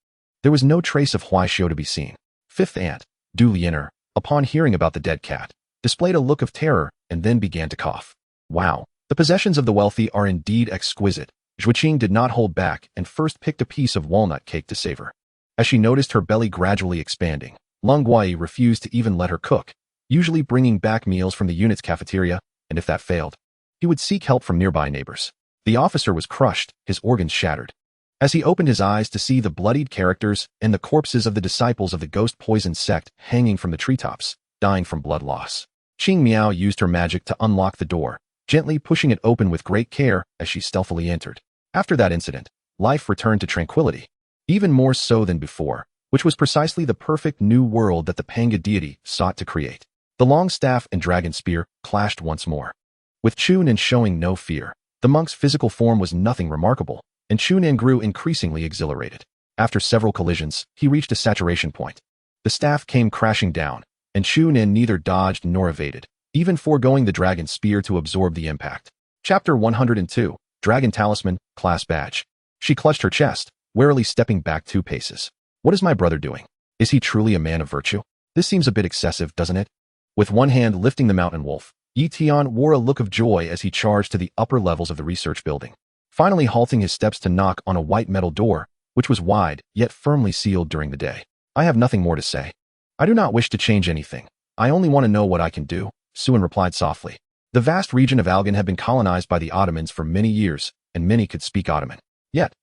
there was no trace of Huai Xiu to be seen. Fifth aunt, Du Lianer, upon hearing about the dead cat, displayed a look of terror and then began to cough. Wow, the possessions of the wealthy are indeed exquisite. Zhuqing did not hold back and first picked a piece of walnut cake to savor. As she noticed her belly gradually expanding, Leng Guai refused to even let her cook, usually bringing back meals from the unit's cafeteria, and if that failed, he would seek help from nearby neighbors. The officer was crushed, his organs shattered. As he opened his eyes to see the bloodied characters and the corpses of the disciples of the ghost-poisoned sect hanging from the treetops, dying from blood loss, Qing Miao used her magic to unlock the door, gently pushing it open with great care as she stealthily entered. After that incident, life returned to tranquility, even more so than before, which was precisely the perfect new world that the Panga deity sought to create. The long staff and dragon spear clashed once more. With Chunin showing no fear, the monk's physical form was nothing remarkable, and Chunin grew increasingly exhilarated. After several collisions, he reached a saturation point. The staff came crashing down, and Chunin neither dodged nor evaded, even foregoing the dragon spear to absorb the impact. Chapter 102, Dragon Talisman, Class Badge. She clutched her chest, warily stepping back 2 paces. What is my brother doing? Is he truly a man of virtue? This seems a bit excessive, doesn't it? With one hand lifting the mountain wolf, Yi Tian wore a look of joy as he charged to the upper levels of the research building, finally halting his steps to knock on a white metal door, which was wide, yet firmly sealed during the day. I have nothing more to say. I do not wish to change anything. I only want to know what I can do, Suin replied softly. The vast region of Algan had been colonized by the Ottomans for many years, and many could speak Ottoman. Yet,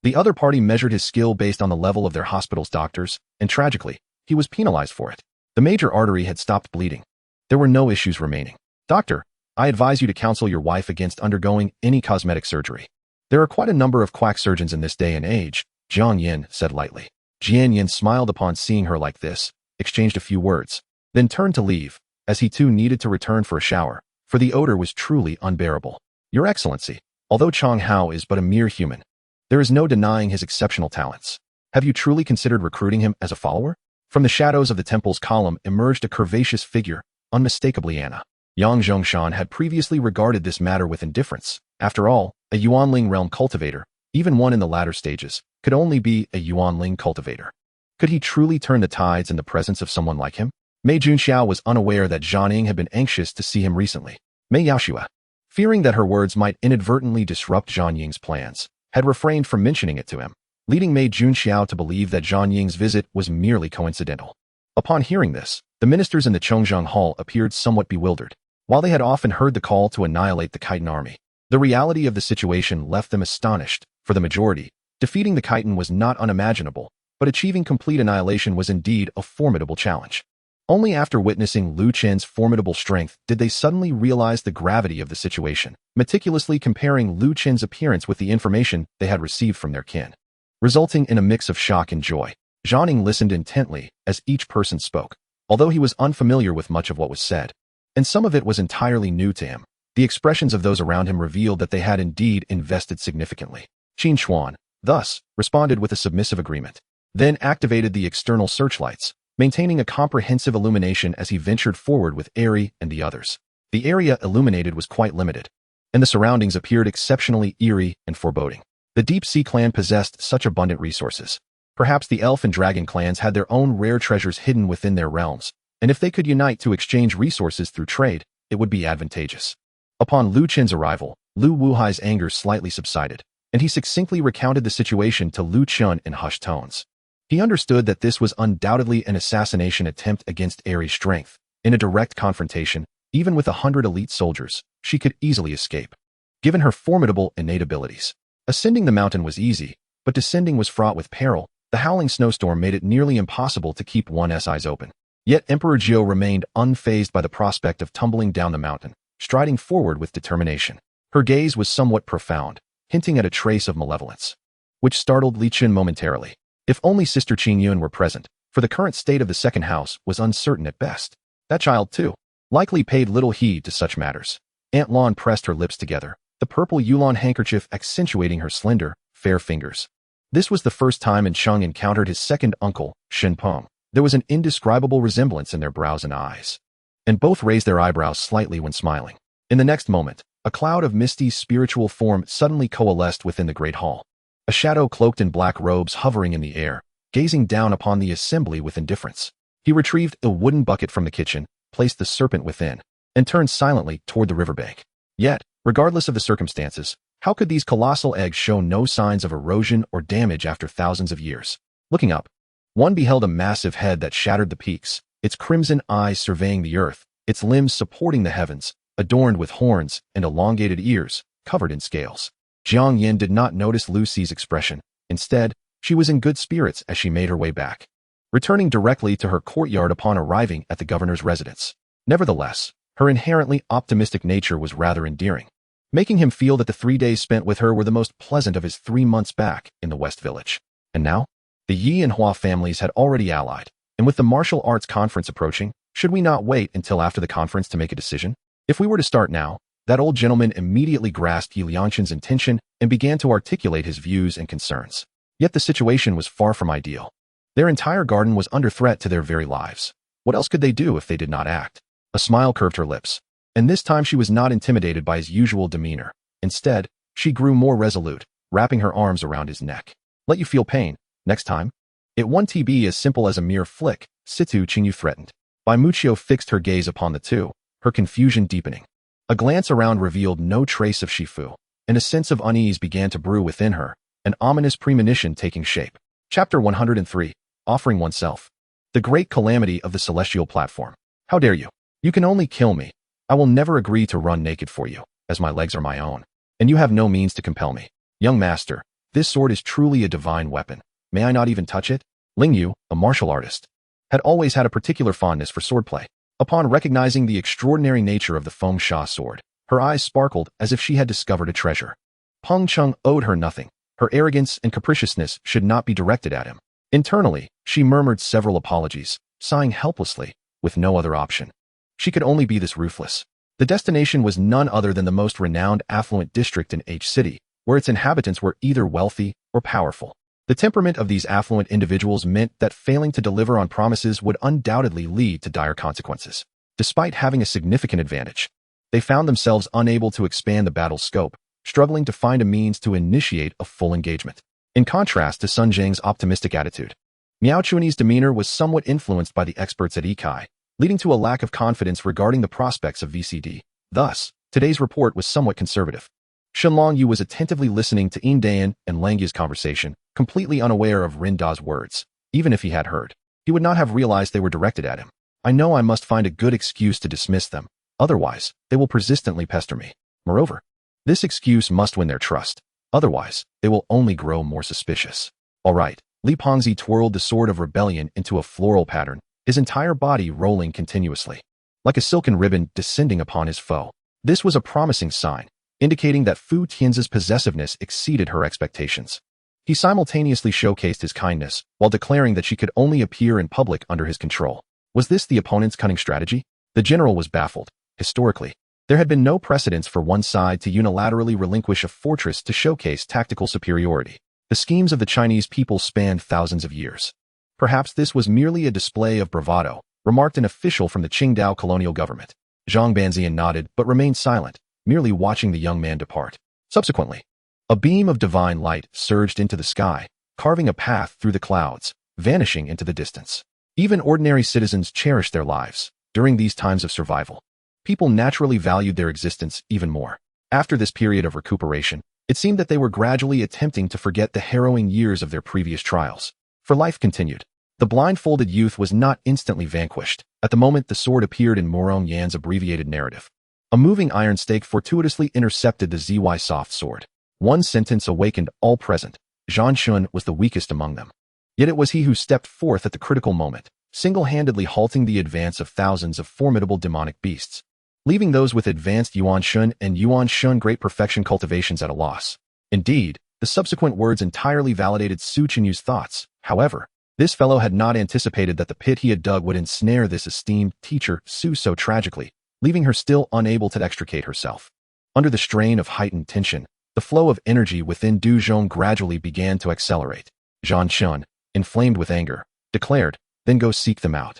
the other party measured his skill based on the level of their hospital's doctors, and tragically, he was penalized for it. The major artery had stopped bleeding. There were no issues remaining. Doctor, I advise you to counsel your wife against undergoing any cosmetic surgery. There are quite a number of quack surgeons in this day and age, Jiang Yin said lightly. Jian Yin smiled upon seeing her like this, exchanged a few words, then turned to leave, as he too needed to return for a shower, for the odor was truly unbearable. Your Excellency, although Chong Hao is but a mere human, there is no denying his exceptional talents. Have you truly considered recruiting him as a follower? From the shadows of the temple's column emerged a curvaceous figure, unmistakably Anna. Yang Zhongshan had previously regarded this matter with indifference. After all, a Yuanling realm cultivator, even one in the latter stages, could only be a Yuanling cultivator. Could he truly turn the tides in the presence of someone like him? Mei Junxiao was unaware that Zhanning had been anxious to see him recently. Mei Yaoshua, fearing that her words might inadvertently disrupt Zhan Ying's plans, had refrained from mentioning it to him, leading Mei Junxiao to believe that Zhan Ying's visit was merely coincidental. Upon hearing this, the ministers in the Chongzheng Hall appeared somewhat bewildered. While they had often heard the call to annihilate the Khitan army, the reality of the situation left them astonished. For the majority, defeating the Khitan was not unimaginable, but achieving complete annihilation was indeed a formidable challenge. Only after witnessing Lu Chen's formidable strength did they suddenly realize the gravity of the situation, meticulously comparing Lu Chen's appearance with the information they had received from their kin, resulting in a mix of shock and joy. Zhanning listened intently as each person spoke, although he was unfamiliar with much of what was said, and some of it was entirely new to him. The expressions of those around him revealed that they had indeed invested significantly. Qin Xuan, thus, responded with a submissive agreement, then activated the external searchlights, maintaining a comprehensive illumination as he ventured forward with Eri and the others. The area illuminated was quite limited, and the surroundings appeared exceptionally eerie and foreboding. The Deep Sea clan possessed such abundant resources. Perhaps the Elf and Dragon clans had their own rare treasures hidden within their realms, and if they could unite to exchange resources through trade, it would be advantageous. Upon Lu Chen's arrival, Lu Wuhai's anger slightly subsided, and he succinctly recounted the situation to Lu Chun in hushed tones. He understood that this was undoubtedly an assassination attempt against Eri's strength. In a direct confrontation, even with 100 elite soldiers, she could easily escape, given her formidable innate abilities. Ascending the mountain was easy, but descending was fraught with peril. The howling snowstorm made it nearly impossible to keep one's eyes open. Yet Emperor Jiao remained unfazed by the prospect of tumbling down the mountain, striding forward with determination. Her gaze was somewhat profound, hinting at a trace of malevolence, which startled Li Qin momentarily. If only Sister Qin Yun were present, for the current state of the second house was uncertain at best. That child, too, likely paid little heed to such matters. Aunt Lan pressed her lips together, the purple Yulon handkerchief accentuating her slender, fair fingers. This was the first time Cheng encountered his second uncle, Shen Peng. There was an indescribable resemblance in their brows and eyes, and both raised their eyebrows slightly when smiling. In the next moment, a cloud of misty spiritual form suddenly coalesced within the great hall. A shadow cloaked in black robes hovering in the air, gazing down upon the assembly with indifference. He retrieved a wooden bucket from the kitchen, placed the serpent within, and turned silently toward the riverbank. Yet, regardless of the circumstances, how could these colossal eggs show no signs of erosion or damage after thousands of years? Looking up, one beheld a massive head that shattered the peaks, its crimson eyes surveying the earth, its limbs supporting the heavens, adorned with horns and elongated ears, covered in scales. Jiang Yin did not notice Lucy's expression. Instead, she was in good spirits as she made her way back, returning directly to her courtyard upon arriving at the governor's residence. Nevertheless, her inherently optimistic nature was rather endearing. making him feel that the 3 days spent with her were the most pleasant of his 3 months back in the West Village. And now? The Yi and Hua families had already allied, and with the martial arts conference approaching, should we not wait until after the conference to make a decision? If we were to start now, that old gentleman immediately grasped Yi Lianshen's intention and began to articulate his views and concerns. Yet the situation was far from ideal. Their entire garden was under threat to their very lives. What else could they do if they did not act? A smile curved her lips, and this time she was not intimidated by his usual demeanor. Instead, she grew more resolute, wrapping her arms around his neck. Let you feel pain. Next time? It won't be as simple as a mere flick, Situ Qingyu threatened. Bai Muqiu fixed her gaze upon the two, her confusion deepening. A glance around revealed no trace of Shifu, and a sense of unease began to brew within her, an ominous premonition taking shape. Chapter 103. Offering Oneself. The Great Calamity of the Celestial Platform. How dare you? You can only kill me. I will never agree to run naked for you, as my legs are my own, and you have no means to compel me. Young master, this sword is truly a divine weapon. May I not even touch it? Ling Yu, a martial artist, had always had a particular fondness for swordplay. Upon recognizing the extraordinary nature of the Feng Sha sword, her eyes sparkled as if she had discovered a treasure. Peng Cheng owed her nothing. Her arrogance and capriciousness should not be directed at him. Internally, she murmured several apologies, sighing helplessly, with no other option. She could only be this ruthless. The destination was none other than the most renowned affluent district in H City, where its inhabitants were either wealthy or powerful. The temperament of these affluent individuals meant that failing to deliver on promises would undoubtedly lead to dire consequences. Despite having a significant advantage, they found themselves unable to expand the battle's scope, struggling to find a means to initiate a full engagement. In contrast to Sun Zhang's optimistic attitude, Miao Chuani's demeanor was somewhat influenced by the experts at Ikai, leading to a lack of confidence regarding the prospects of VCD. Thus, today's report was somewhat conservative. Shenlong Yu was attentively listening to Yin Dayan and Lang Yi's conversation, completely unaware of Rin Da's words. Even if he had heard, he would not have realized they were directed at him. I know I must find a good excuse to dismiss them, otherwise, they will persistently pester me. Moreover, this excuse must win their trust, otherwise, they will only grow more suspicious. All right, Li Pengzi twirled the sword of rebellion into a floral pattern, his entire body rolling continuously, like a silken ribbon descending upon his foe. This was a promising sign, indicating that Fu Tianzi's possessiveness exceeded her expectations. He simultaneously showcased his kindness, while declaring that she could only appear in public under his control. Was this the opponent's cunning strategy? The general was baffled. Historically, there had been no precedence for one side to unilaterally relinquish a fortress to showcase tactical superiority. The schemes of the Chinese people spanned thousands of years. Perhaps this was merely a display of bravado, remarked an official from the Qingdao colonial government. Zhang Banzian nodded but remained silent, merely watching the young man depart. Subsequently, a beam of divine light surged into the sky, carving a path through the clouds, vanishing into the distance. Even ordinary citizens cherished their lives. During these times of survival, people naturally valued their existence even more. After this period of recuperation, it seemed that they were gradually attempting to forget the harrowing years of their previous trials. For life continued. The blindfolded youth was not instantly vanquished. At the moment the sword appeared in Morong Yan's abbreviated narrative, a moving iron stake fortuitously intercepted the ZY soft sword. One sentence awakened all present. Zhan Shun was the weakest among them. Yet it was he who stepped forth at the critical moment, single-handedly halting the advance of thousands of formidable demonic beasts, leaving those with advanced Yuan Shun and Yuan Shun great perfection cultivations at a loss. Indeed, the subsequent words entirely validated Su Qinyu's thoughts. However, this fellow had not anticipated that the pit he had dug would ensnare this esteemed teacher Su so tragically, leaving her still unable to extricate herself. Under the strain of heightened tension, the flow of energy within Du Zhong gradually began to accelerate. Zhan Shun, inflamed with anger, declared, "Then go seek them out.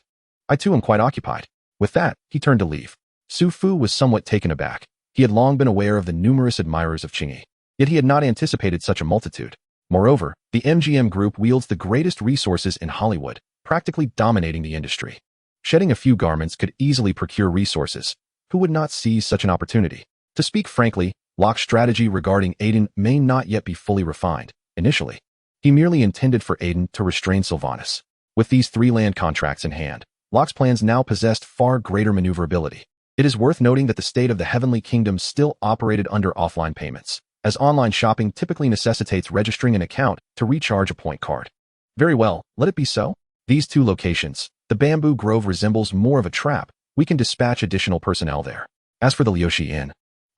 I too am quite occupied." With that, he turned to leave. Su Fu was somewhat taken aback. He had long been aware of the numerous admirers of Qingyi, yet he had not anticipated such a multitude. Moreover, the MGM Group wields the greatest resources in Hollywood, practically dominating the industry. Shedding a few garments could easily procure resources. Who would not seize such an opportunity? To speak frankly, Locke's strategy regarding Aiden may not yet be fully refined. Initially, he merely intended for Aiden to restrain Sylvanas. With these 3 land contracts in hand, Locke's plans now possessed far greater maneuverability. It is worth noting that the state of the Heavenly Kingdom still operated under offline payments, as online shopping typically necessitates registering an account to recharge a point card. Very well, let it be so. These 2 locations, the Bamboo Grove resembles more of a trap. We can dispatch additional personnel there. As for the Liuxi Inn,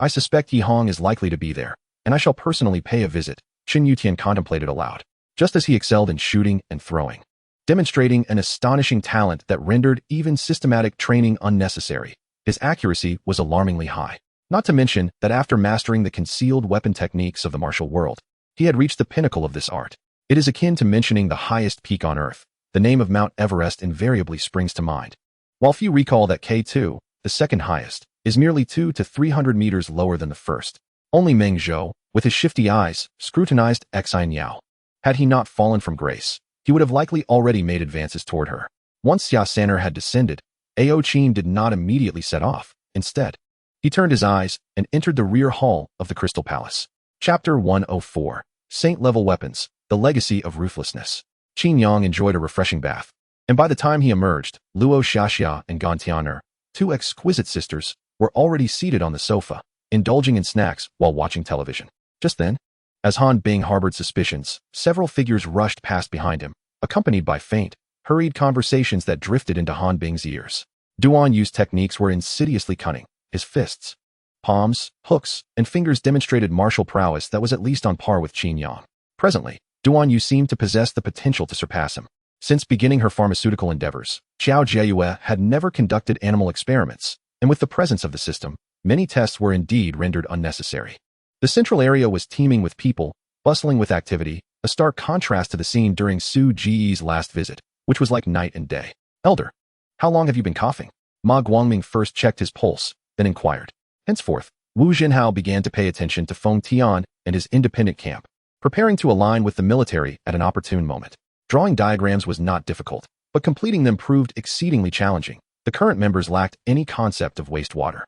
I suspect Yi Hong is likely to be there, and I shall personally pay a visit, Qin Yutian contemplated aloud, just as he excelled in shooting and throwing, demonstrating an astonishing talent that rendered even systematic training unnecessary. His accuracy was alarmingly high. Not to mention that after mastering the concealed weapon techniques of the martial world, he had reached the pinnacle of this art. It is akin to mentioning the highest peak on Earth. The name of Mount Everest invariably springs to mind. While few recall that K2, the second highest, is merely 200 to 300 meters lower than the first. Only Meng Zhou, with his shifty eyes, scrutinized Xin Yao. Had he not fallen from grace, he would have likely already made advances toward her. Once Xia Saner had descended, Ao Qin did not immediately set off. Instead, he turned his eyes and entered the rear hall of the Crystal Palace. Chapter 104. Saint-level weapons, the legacy of ruthlessness. Qin Yang enjoyed a refreshing bath, and by the time he emerged, Luo Xiaxia and Gan Tianer, two exquisite sisters, were already seated on the sofa, indulging in snacks while watching television. Just then, as Han Bing harbored suspicions, several figures rushed past behind him, accompanied by faint, hurried conversations that drifted into Han Bing's ears. Duan Yu's techniques were insidiously cunning. His fists, palms, hooks, and fingers demonstrated martial prowess that was at least on par with Qin Yang. Presently, Duan Yu seemed to possess the potential to surpass him. Since beginning her pharmaceutical endeavors, Xiao Jieyue had never conducted animal experiments, and with the presence of the system, many tests were indeed rendered unnecessary. The central area was teeming with people, bustling with activity, a stark contrast to the scene during Su Ji's last visit, which was like night and day. Elder, how long have you been coughing? Ma Guangming first checked his pulse, then inquired. Henceforth, Wu Jinhao began to pay attention to Feng Tian and his independent camp, preparing to align with the military at an opportune moment. Drawing diagrams was not difficult, but completing them proved exceedingly challenging. The current members lacked any concept of wastewater.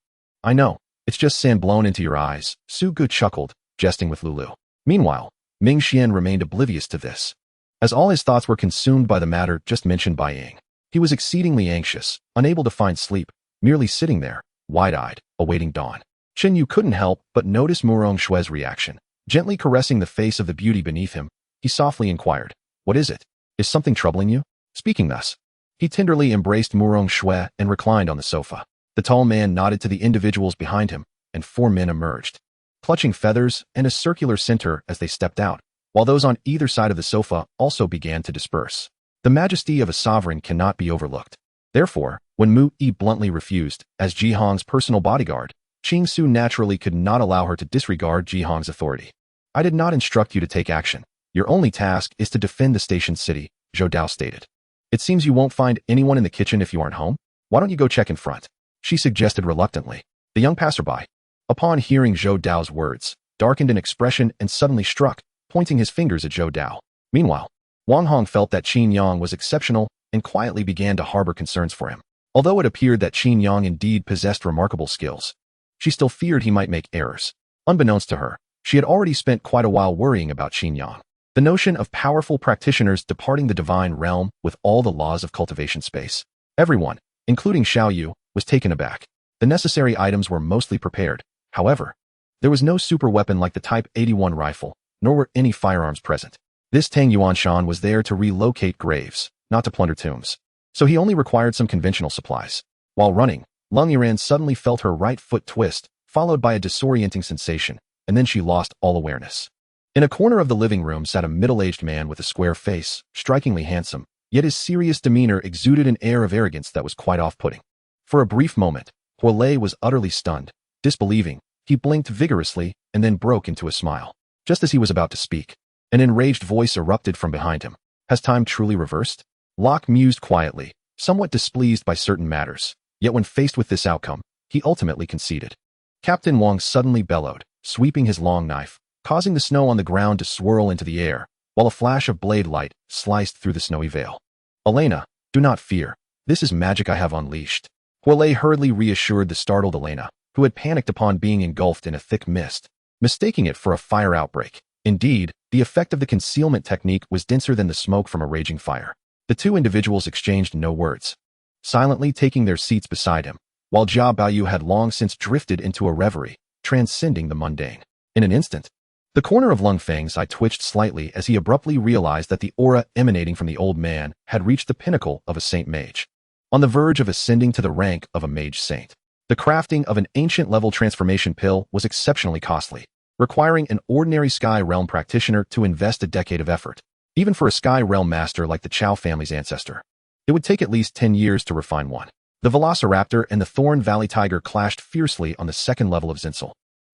I know, it's just sand blown into your eyes, Su Gu chuckled, jesting with Lulu. Meanwhile, Ming Xian remained oblivious to this, as all his thoughts were consumed by the matter just mentioned by Ying. He was exceedingly anxious, unable to find sleep, merely sitting there, wide-eyed, awaiting dawn. Chen Yu couldn't help but notice Murong Shue's reaction. Gently caressing the face of the beauty beneath him, he softly inquired, "What is it? Is something troubling you?" Speaking thus, he tenderly embraced Murong Shue and reclined on the sofa. The tall man nodded to the individuals behind him, and four men emerged, clutching feathers and a circular center as they stepped out, while those on either side of the sofa also began to disperse. The majesty of a sovereign cannot be overlooked. Therefore, when Mu Yi bluntly refused, as Ji Hong's personal bodyguard, Qing Su naturally could not allow her to disregard Ji Hong's authority. "I did not instruct you to take action. Your only task is to defend the station city," Zhou Dao stated. "It seems you won't find anyone in the kitchen if you aren't home. Why don't you go check in front?" she suggested reluctantly. The young passerby, upon hearing Zhou Dao's words, darkened in expression and suddenly struck, pointing his fingers at Zhou Dao. Meanwhile, Wang Hong felt that Qin Yang was exceptional and quietly began to harbor concerns for him. Although it appeared that Qin Yang indeed possessed remarkable skills, she still feared he might make errors. Unbeknownst to her, she had already spent quite a while worrying about Qin Yang. The notion of powerful practitioners departing the divine realm with all the laws of cultivation space. Everyone, including Xiao Yu, was taken aback. The necessary items were mostly prepared. However, there was no super weapon like the Type 81 rifle, nor were any firearms present. This Tang Yuanshan was there to relocate graves, not to plunder tombs. So he only required some conventional supplies. While running, Lung Yiran suddenly felt her right foot twist, followed by a disorienting sensation, and then she lost all awareness. In a corner of the living room sat a middle-aged man with a square face, strikingly handsome, yet his serious demeanor exuded an air of arrogance that was quite off-putting. For a brief moment, Huolei was utterly stunned. Disbelieving, he blinked vigorously and then broke into a smile. Just as he was about to speak, an enraged voice erupted from behind him. "Has time truly reversed?" Locke mused quietly, somewhat displeased by certain matters, yet when faced with this outcome, he ultimately conceded. Captain Wang suddenly bellowed, sweeping his long knife, causing the snow on the ground to swirl into the air, while a flash of blade light sliced through the snowy veil. "Elena, do not fear. This is magic I have unleashed." Huolei hurriedly reassured the startled Elena, who had panicked upon being engulfed in a thick mist, mistaking it for a fire outbreak. Indeed, the effect of the concealment technique was denser than the smoke from a raging fire. The two individuals exchanged no words, silently taking their seats beside him, while Jia Baoyu had long since drifted into a reverie, transcending the mundane. In an instant, the corner of Lung Feng's eye twitched slightly as he abruptly realized that the aura emanating from the old man had reached the pinnacle of a saint mage, on the verge of ascending to the rank of a mage saint. The crafting of an ancient-level transformation pill was exceptionally costly, requiring an ordinary Sky Realm practitioner to invest a decade of effort. Even for a Sky Realm master like the Chow family's ancestor, it would take at least 10 years to refine one. The Velociraptor and the Thorn Valley Tiger clashed fiercely on the second level of Zinsel,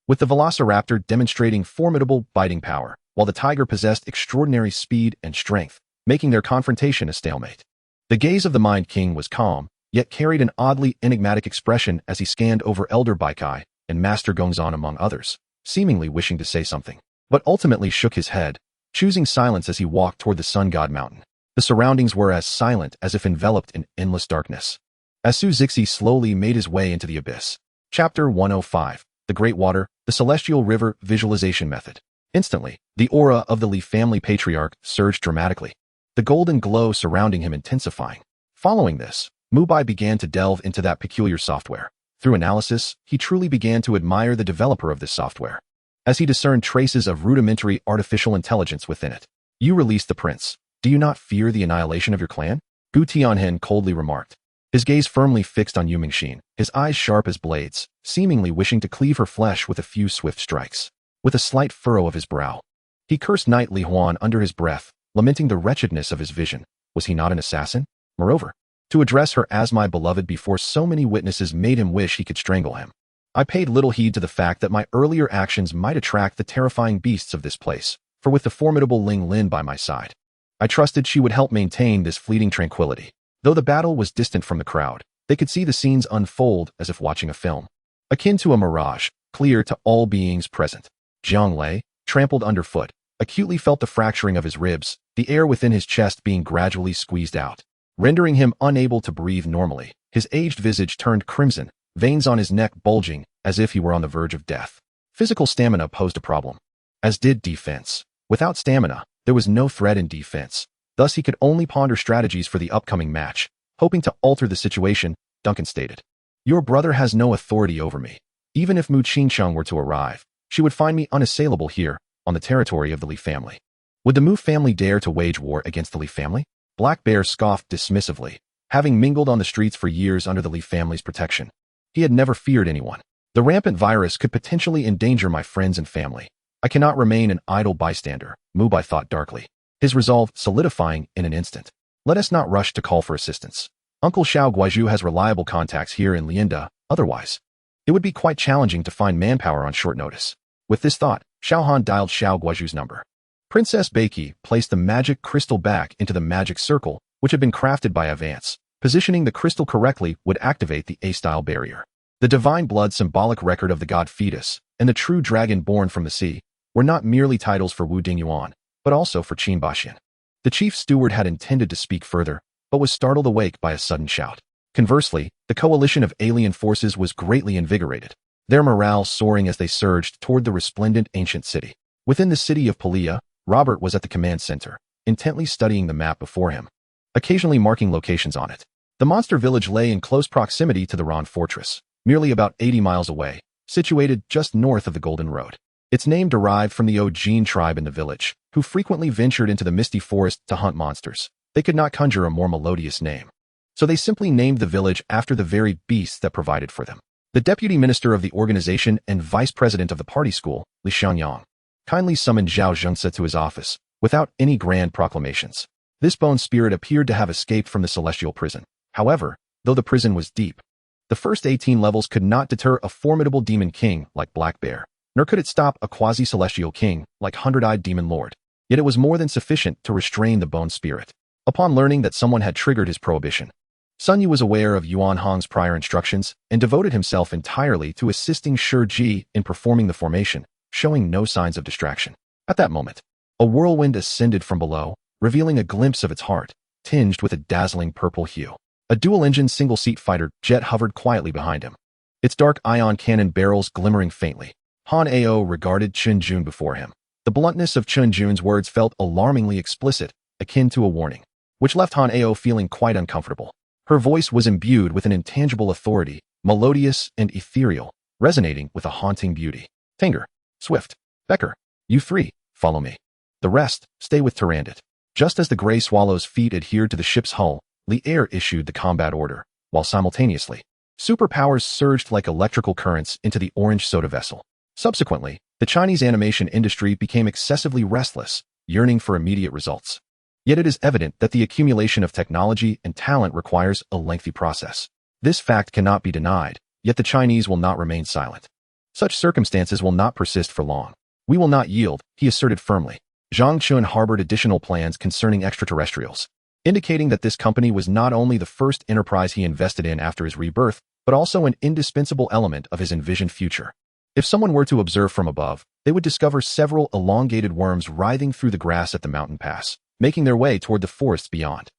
with the Velociraptor demonstrating formidable biting power, while the Tiger possessed extraordinary speed and strength, making their confrontation a stalemate. The gaze of the Mind King was calm, yet carried an oddly enigmatic expression as he scanned over Elder Baikai and Master Gongzan among others, seemingly wishing to say something, but ultimately shook his head, choosing silence as he walked toward the Sun God Mountain. The surroundings were as silent as if enveloped in endless darkness. As Su Zixi slowly made his way into the abyss. Chapter 105. The Great Water, the Celestial River Visualization Method. Instantly, the aura of the Li family patriarch surged dramatically, the golden glow surrounding him intensifying. Following this, Mubai began to delve into that peculiar software. Through analysis, he truly began to admire the developer of this software, as he discerned traces of rudimentary artificial intelligence within it. You released the prince. Do you not fear the annihilation of your clan? Gu Tianhen coldly remarked, his gaze firmly fixed on Yu Mingxin, his eyes sharp as blades, seemingly wishing to cleave her flesh with a few swift strikes. With a slight furrow of his brow, he cursed Knight Li Huan under his breath, lamenting the wretchedness of his vision. Was he not an assassin? Moreover, to address her as my beloved before so many witnesses made him wish he could strangle him. I paid little heed to the fact that my earlier actions might attract the terrifying beasts of this place, for with the formidable Ling Lin by my side, I trusted she would help maintain this fleeting tranquility. Though the battle was distant from the crowd, they could see the scenes unfold as if watching a film, akin to a mirage, clear to all beings present. Jiang Lei, trampled underfoot, acutely felt the fracturing of his ribs, the air within his chest being gradually squeezed out, rendering him unable to breathe normally. His aged visage turned crimson, veins on his neck bulging as if he were on the verge of death. Physical stamina posed a problem, as did defense. Without stamina, there was no threat in defense. Thus he could only ponder strategies for the upcoming match, hoping to alter the situation. Duncan stated, your brother has no authority over me. Even if Mu Qingcheng were to arrive, she would find me unassailable here, on the territory of the Li family. Would the Mu family dare to wage war against the Li family? Black Bear scoffed dismissively, having mingled on the streets for years under the Li family's protection. He had never feared anyone. The rampant virus could potentially endanger my friends and family. I cannot remain an idle bystander, Mubai thought darkly, his resolve solidifying in an instant. Let us not rush to call for assistance. Uncle Xiao Guizhu has reliable contacts here in Lianda, otherwise, it would be quite challenging to find manpower on short notice. With this thought, Xiao Han dialed Xiao Guizhu's number. Princess Beiki placed the magic crystal back into the magic circle, which had been crafted by Avance. Positioning the crystal correctly would activate the A-style barrier. The divine blood symbolic record of the god fetus and the true dragon born from the sea were not merely titles for Wu Dingyuan, but also for Qin Baxian. The chief steward had intended to speak further, but was startled awake by a sudden shout. Conversely, the coalition of alien forces was greatly invigorated, their morale soaring as they surged toward the resplendent ancient city. Within the city of Palia, Robert was at the command center, intently studying the map before him, occasionally marking locations on it. The monster village lay in close proximity to the Ron fortress, merely about 80 miles away, situated just north of the Golden Road. Its name derived from the Ojin tribe in the village, who frequently ventured into the misty forest to hunt monsters. They could not conjure a more melodious name, so they simply named the village after the very beasts that provided for them. The deputy minister of the organization and vice president of the party school, Li Xiangyang, kindly summoned Zhao Zhengse to his office, without any grand proclamations. This bone spirit appeared to have escaped from the celestial prison. However, though the prison was deep, the first 18 levels could not deter a formidable demon king like Black Bear, nor could it stop a quasi-celestial king like Hundred-Eyed Demon Lord. Yet it was more than sufficient to restrain the bone spirit. Upon learning that someone had triggered his prohibition, Sun Yu was aware of Yuan Hong's prior instructions and devoted himself entirely to assisting Shi Ji in performing the formation, showing no signs of distraction. At that moment, a whirlwind ascended from below, revealing a glimpse of its heart, tinged with a dazzling purple hue. A dual-engine single-seat fighter jet hovered quietly behind him, its dark ion cannon barrels glimmering faintly. Han Ao regarded Chun Jun before him. The bluntness of Chun Jun's words felt alarmingly explicit, akin to a warning, which left Han Ao feeling quite uncomfortable. Her voice was imbued with an intangible authority, melodious and ethereal, resonating with a haunting beauty. Tinger, Swift, Becker, you three, follow me. The rest, stay with Tyrandit. Just as the gray swallow's feet adhered to the ship's hull, Li Air issued the combat order, while simultaneously Superpowers surged like electrical currents into the orange soda vessel. Subsequently, the Chinese animation industry became excessively restless, yearning for immediate results. Yet it is evident that the accumulation of technology and talent requires a lengthy process. This fact cannot be denied, yet the Chinese will not remain silent. Such circumstances will not persist for long. We will not yield, he asserted firmly. Zhang Chun harbored additional plans concerning extraterrestrials, indicating that this company was not only the first enterprise he invested in after his rebirth, but also an indispensable element of his envisioned future. If someone were to observe from above, they would discover several elongated worms writhing through the grass at the mountain pass, making their way toward the forests beyond.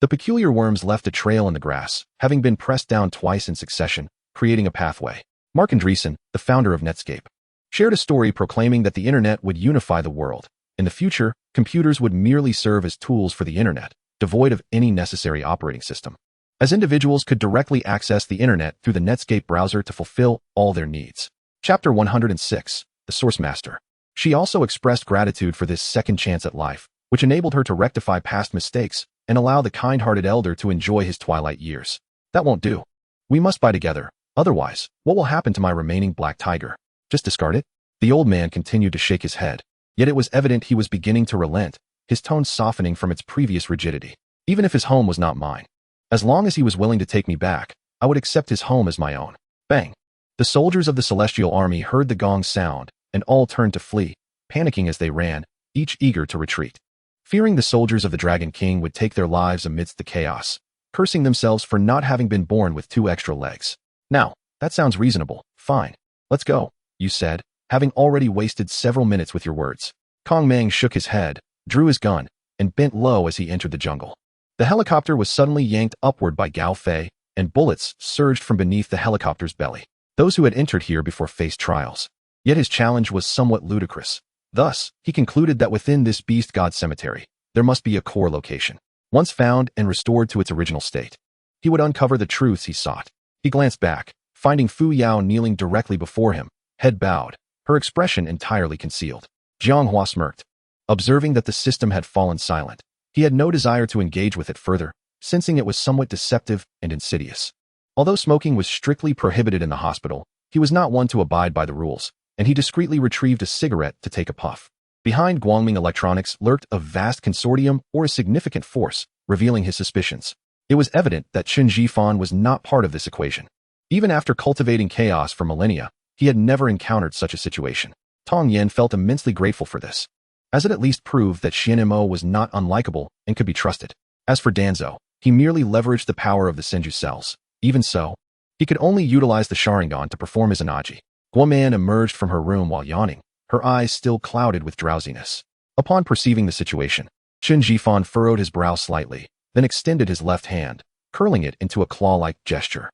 The peculiar worms left a trail in the grass, having been pressed down twice in succession, creating a pathway. Mark Andreessen, the founder of Netscape, shared a story proclaiming that the internet would unify the world. In the future, computers would merely serve as tools for the internet, devoid of any necessary operating system, as individuals could directly access the internet through the Netscape browser to fulfill all their needs. Chapter 106, The Source Master. She also expressed gratitude for this second chance at life, which enabled her to rectify past mistakes and allow the kind-hearted elder to enjoy his twilight years. That won't do. We must buy together. Otherwise, what will happen to my remaining black tiger? Just discard it? The old man continued to shake his head, yet it was evident he was beginning to relent, his tone softening from its previous rigidity. Even if his home was not mine, as long as he was willing to take me back, I would accept his home as my own. Bang! The soldiers of the celestial army heard the gong sound, and all turned to flee, panicking as they ran, each eager to retreat. Fearing the soldiers of the Dragon King would take their lives amidst the chaos, cursing themselves for not having been born with 2 extra legs. Now, that sounds reasonable. Fine. Let's go, you said, having already wasted several minutes with your words. Kong Mang shook his head, drew his gun, and bent low as he entered the jungle. The helicopter was suddenly yanked upward by Gao Fei, and bullets surged from beneath the helicopter's belly. Those who had entered here before faced trials. Yet his challenge was somewhat ludicrous. Thus, he concluded that within this beast god cemetery, there must be a core location. Once found and restored to its original state, he would uncover the truths he sought. He glanced back, finding Fu Yao kneeling directly before him, head bowed, her expression entirely concealed. Jiang Hua smirked. Observing that the system had fallen silent, he had no desire to engage with it further, sensing it was somewhat deceptive and insidious. Although smoking was strictly prohibited in the hospital, he was not one to abide by the rules, and he discreetly retrieved a cigarette to take a puff. Behind Guangming Electronics lurked a vast consortium or a significant force, revealing his suspicions. It was evident that Chen Jifan was not part of this equation. Even after cultivating chaos for millennia, he had never encountered such a situation. Tong Yen felt immensely grateful for this, as it at least proved that Xian Mo was not unlikable and could be trusted. As for Danzo, he merely leveraged the power of the Senju cells. Even so, he could only utilize the Sharingan to perform his Anaji. Guoman emerged from her room while yawning, her eyes still clouded with drowsiness. Upon perceiving the situation, Chen Jifan furrowed his brow slightly, then extended his left hand, curling it into a claw-like gesture.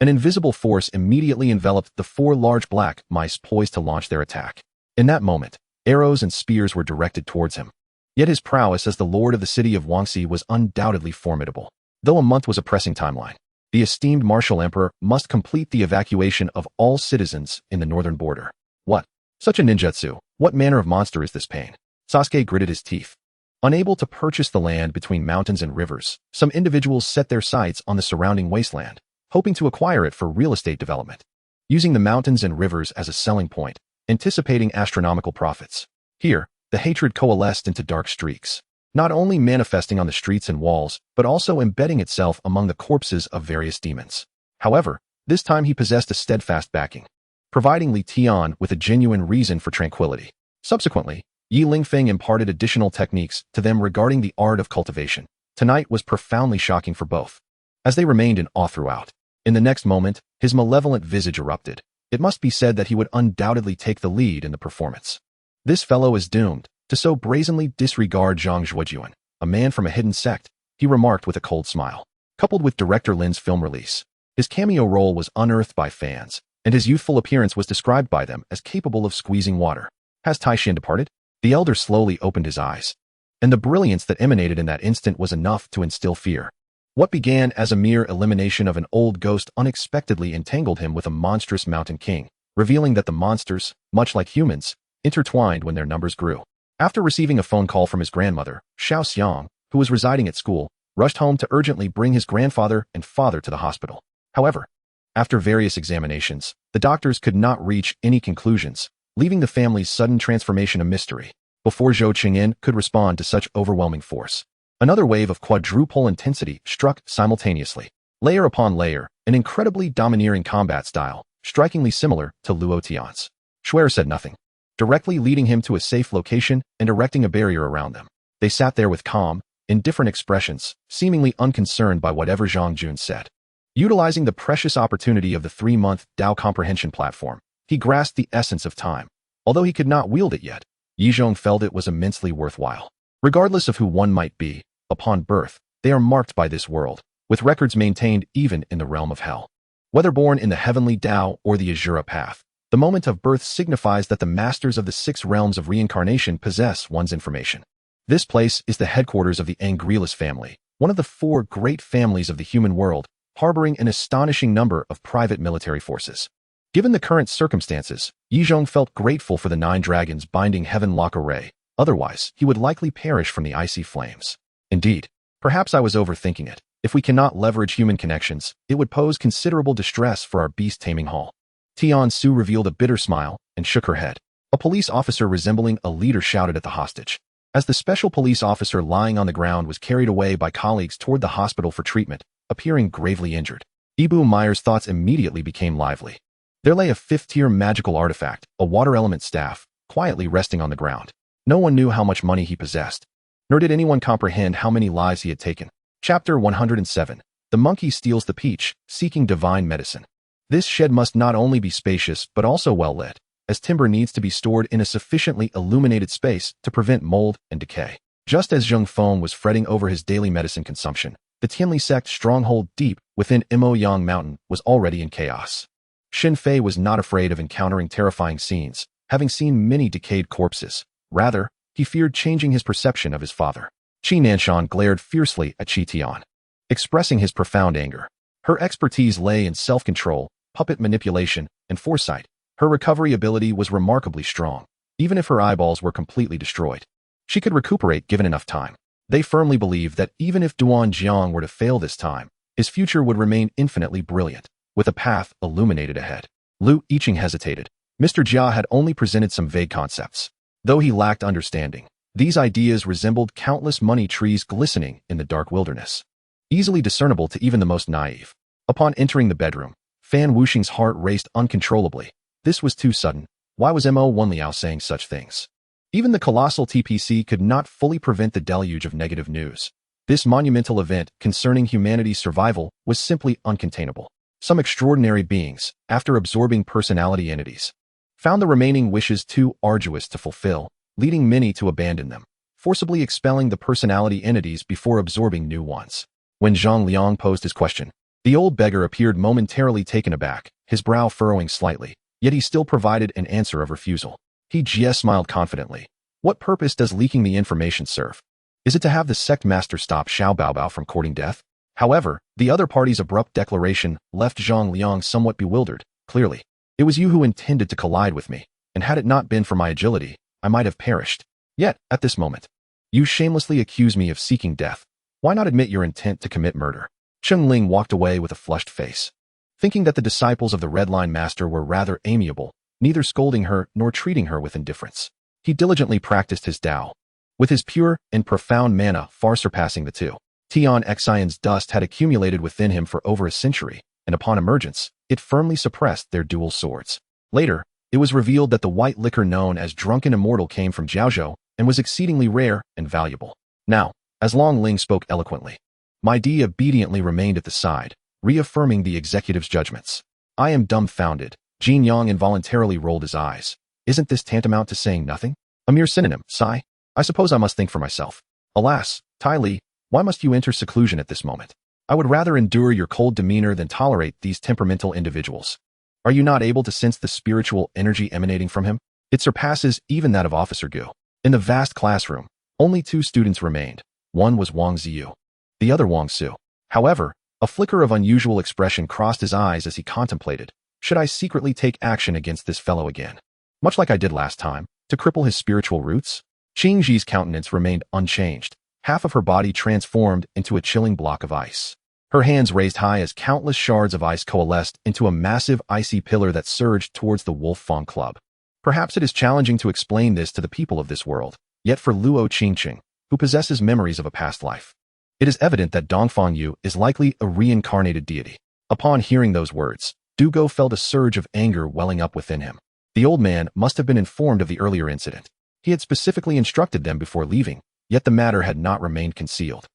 An invisible force immediately enveloped the 4 large black mice poised to launch their attack. In that moment, arrows and spears were directed towards him. Yet his prowess as the lord of the city of Wangxi was undoubtedly formidable. Though a month was a pressing timeline, the esteemed martial emperor must complete the evacuation of all citizens in the northern border. What? Such a ninjutsu? What manner of monster is this pain? Sasuke gritted his teeth. Unable to purchase the land between mountains and rivers, some individuals set their sights on the surrounding wasteland, hoping to acquire it for real estate development. Using the mountains and rivers as a selling point, anticipating astronomical profits. Here, the hatred coalesced into dark streaks, not only manifesting on the streets and walls, but also embedding itself among the corpses of various demons. However, this time he possessed a steadfast backing, providing Li Tian with a genuine reason for tranquility. Subsequently, Yi Lingfeng imparted additional techniques to them regarding the art of cultivation. Tonight was profoundly shocking for both, as they remained in awe throughout. In the next moment, his malevolent visage erupted. It must be said that he would undoubtedly take the lead in the performance. This fellow is doomed to so brazenly disregard Zhang Zhuojuan, a man from a hidden sect, he remarked with a cold smile. Coupled with director Lin's film release, his cameo role was unearthed by fans, and his youthful appearance was described by them as capable of squeezing water. Has Tai Xian departed? The elder slowly opened his eyes, and the brilliance that emanated in that instant was enough to instill fear. What began as a mere elimination of an old ghost unexpectedly entangled him with a monstrous mountain king, revealing that the monsters, much like humans, intertwined when their numbers grew. After receiving a phone call from his grandmother, Xiao Xiang, who was residing at school, rushed home to urgently bring his grandfather and father to the hospital. However, After various examinations, the doctors could not reach any conclusions, leaving the family's sudden transformation a mystery. Before Zhou Qingyan could respond to such overwhelming force, another wave of quadruple intensity struck simultaneously, layer upon layer, an incredibly domineering combat style, strikingly similar to Luo Tian's. Shuer said nothing, directly leading him to a safe location and erecting a barrier around them. They sat there with calm, indifferent expressions, seemingly unconcerned by whatever Zhang Jun said. Utilizing the precious opportunity of the 3-month Dao comprehension platform, he grasped the essence of time. Although he could not wield it yet, Yizhong felt it was immensely worthwhile. Regardless of who one might be, upon birth, they are marked by this world, with records maintained even in the realm of hell. Whether born in the heavenly Dao or the Azura path, the moment of birth signifies that the masters of the 6 realms of reincarnation possess one's information. This place is the headquarters of the Angrilas family, one of the 4 great families of the human world, harboring an astonishing number of private military forces. Given the current circumstances, Yizhong felt grateful for the 9 dragons binding Heaven Lock array, otherwise he would likely perish from the icy flames. Indeed, perhaps I was overthinking it. If we cannot leverage human connections, it would pose considerable distress for our beast-taming hall. Tian Su revealed a bitter smile and shook her head. A police officer resembling a leader shouted at the hostage. As the special police officer lying on the ground was carried away by colleagues toward the hospital for treatment, appearing gravely injured, Ibu Meyer's thoughts immediately became lively. There lay a 5th-tier magical artifact, a water element staff, quietly resting on the ground. No one knew how much money he possessed, nor did anyone comprehend how many lives he had taken. Chapter 107. The Monkey Steals the Peach, Seeking Divine Medicine. This shed must not only be spacious but also well lit, as timber needs to be stored in a sufficiently illuminated space to prevent mold and decay. Just as Zheng Feng was fretting over his daily medicine consumption, the Tianli sect stronghold deep within Imo Mountain was already in chaos. Xin Fei was not afraid of encountering terrifying scenes, having seen many decayed corpses. Rather, he feared changing his perception of his father. Qi Nanshan glared fiercely at Qi Tian, expressing his profound anger. Her expertise lay in self-control, puppet manipulation, and foresight. Her recovery ability was remarkably strong. Even if her eyeballs were completely destroyed, she could recuperate given enough time. They firmly believed that even if Duan Jiang were to fail this time, his future would remain infinitely brilliant, with a path illuminated ahead. Lu Yiqing hesitated. Mr. Jia had only presented some vague concepts. Though he lacked understanding, these ideas resembled countless money trees glistening in the dark wilderness, easily discernible to even the most naive. Upon entering the bedroom, Fan Wuxing's heart raced uncontrollably. This was too sudden. Why was Mo Wenliao saying such things? Even the colossal TPC could not fully prevent the deluge of negative news. This monumental event concerning humanity's survival was simply uncontainable. Some extraordinary beings, after absorbing personality entities, found the remaining wishes too arduous to fulfill, leading many to abandon them, forcibly expelling the personality entities before absorbing new ones. When Zhang Liang posed his question, the old beggar appeared momentarily taken aback, his brow furrowing slightly, yet he still provided an answer of refusal. He just smiled confidently. What purpose does leaking the information serve? Is it to have the sect master stop Xiao Baobao from courting death? However, the other party's abrupt declaration left Zhang Liang somewhat bewildered. Clearly, it was you who intended to collide with me, and had it not been for my agility, I might have perished. Yet, at this moment, you shamelessly accuse me of seeking death. Why not admit your intent to commit murder? Cheng Ling walked away with a flushed face, thinking that the disciples of the Red Line Master were rather amiable, neither scolding her nor treating her with indifference. He diligently practiced his Tao, with his pure and profound mana far surpassing the two. Tian Xian's dust had accumulated within him for over a century, and upon emergence, it firmly suppressed their dual swords. Later, it was revealed that the white liquor known as Drunken Immortal came from Jiaozhou and was exceedingly rare and valuable. Now, as Long Ling spoke eloquently, Mai Di obediently remained at the side, reaffirming the executive's judgments. I am dumbfounded. Jin Yang involuntarily rolled his eyes. Isn't this tantamount to saying nothing? A mere synonym, sigh. I suppose I must think for myself. Alas, Tai Li, why must you enter seclusion at this moment? I would rather endure your cold demeanor than tolerate these temperamental individuals. Are you not able to sense the spiritual energy emanating from him? It surpasses even that of Officer Gu. In the vast classroom, only 2 students remained. One was Wang Ziyu, the other Wang Su. However, a flicker of unusual expression crossed his eyes as he contemplated. Should I secretly take action against this fellow again? Much like I did last time, to cripple his spiritual roots? Qing Ji's countenance remained unchanged. Half of her body transformed into a chilling block of ice. Her hands raised high as countless shards of ice coalesced into a massive icy pillar that surged towards the Wolf Fang Club. Perhaps it is challenging to explain this to the people of this world, yet for Luo Qingqing, who possesses memories of a past life, it is evident that Dongfang Yu is likely a reincarnated deity. Upon hearing those words, Dugo felt a surge of anger welling up within him. The old man must have been informed of the earlier incident. He had specifically instructed them before leaving, yet the matter had not remained concealed.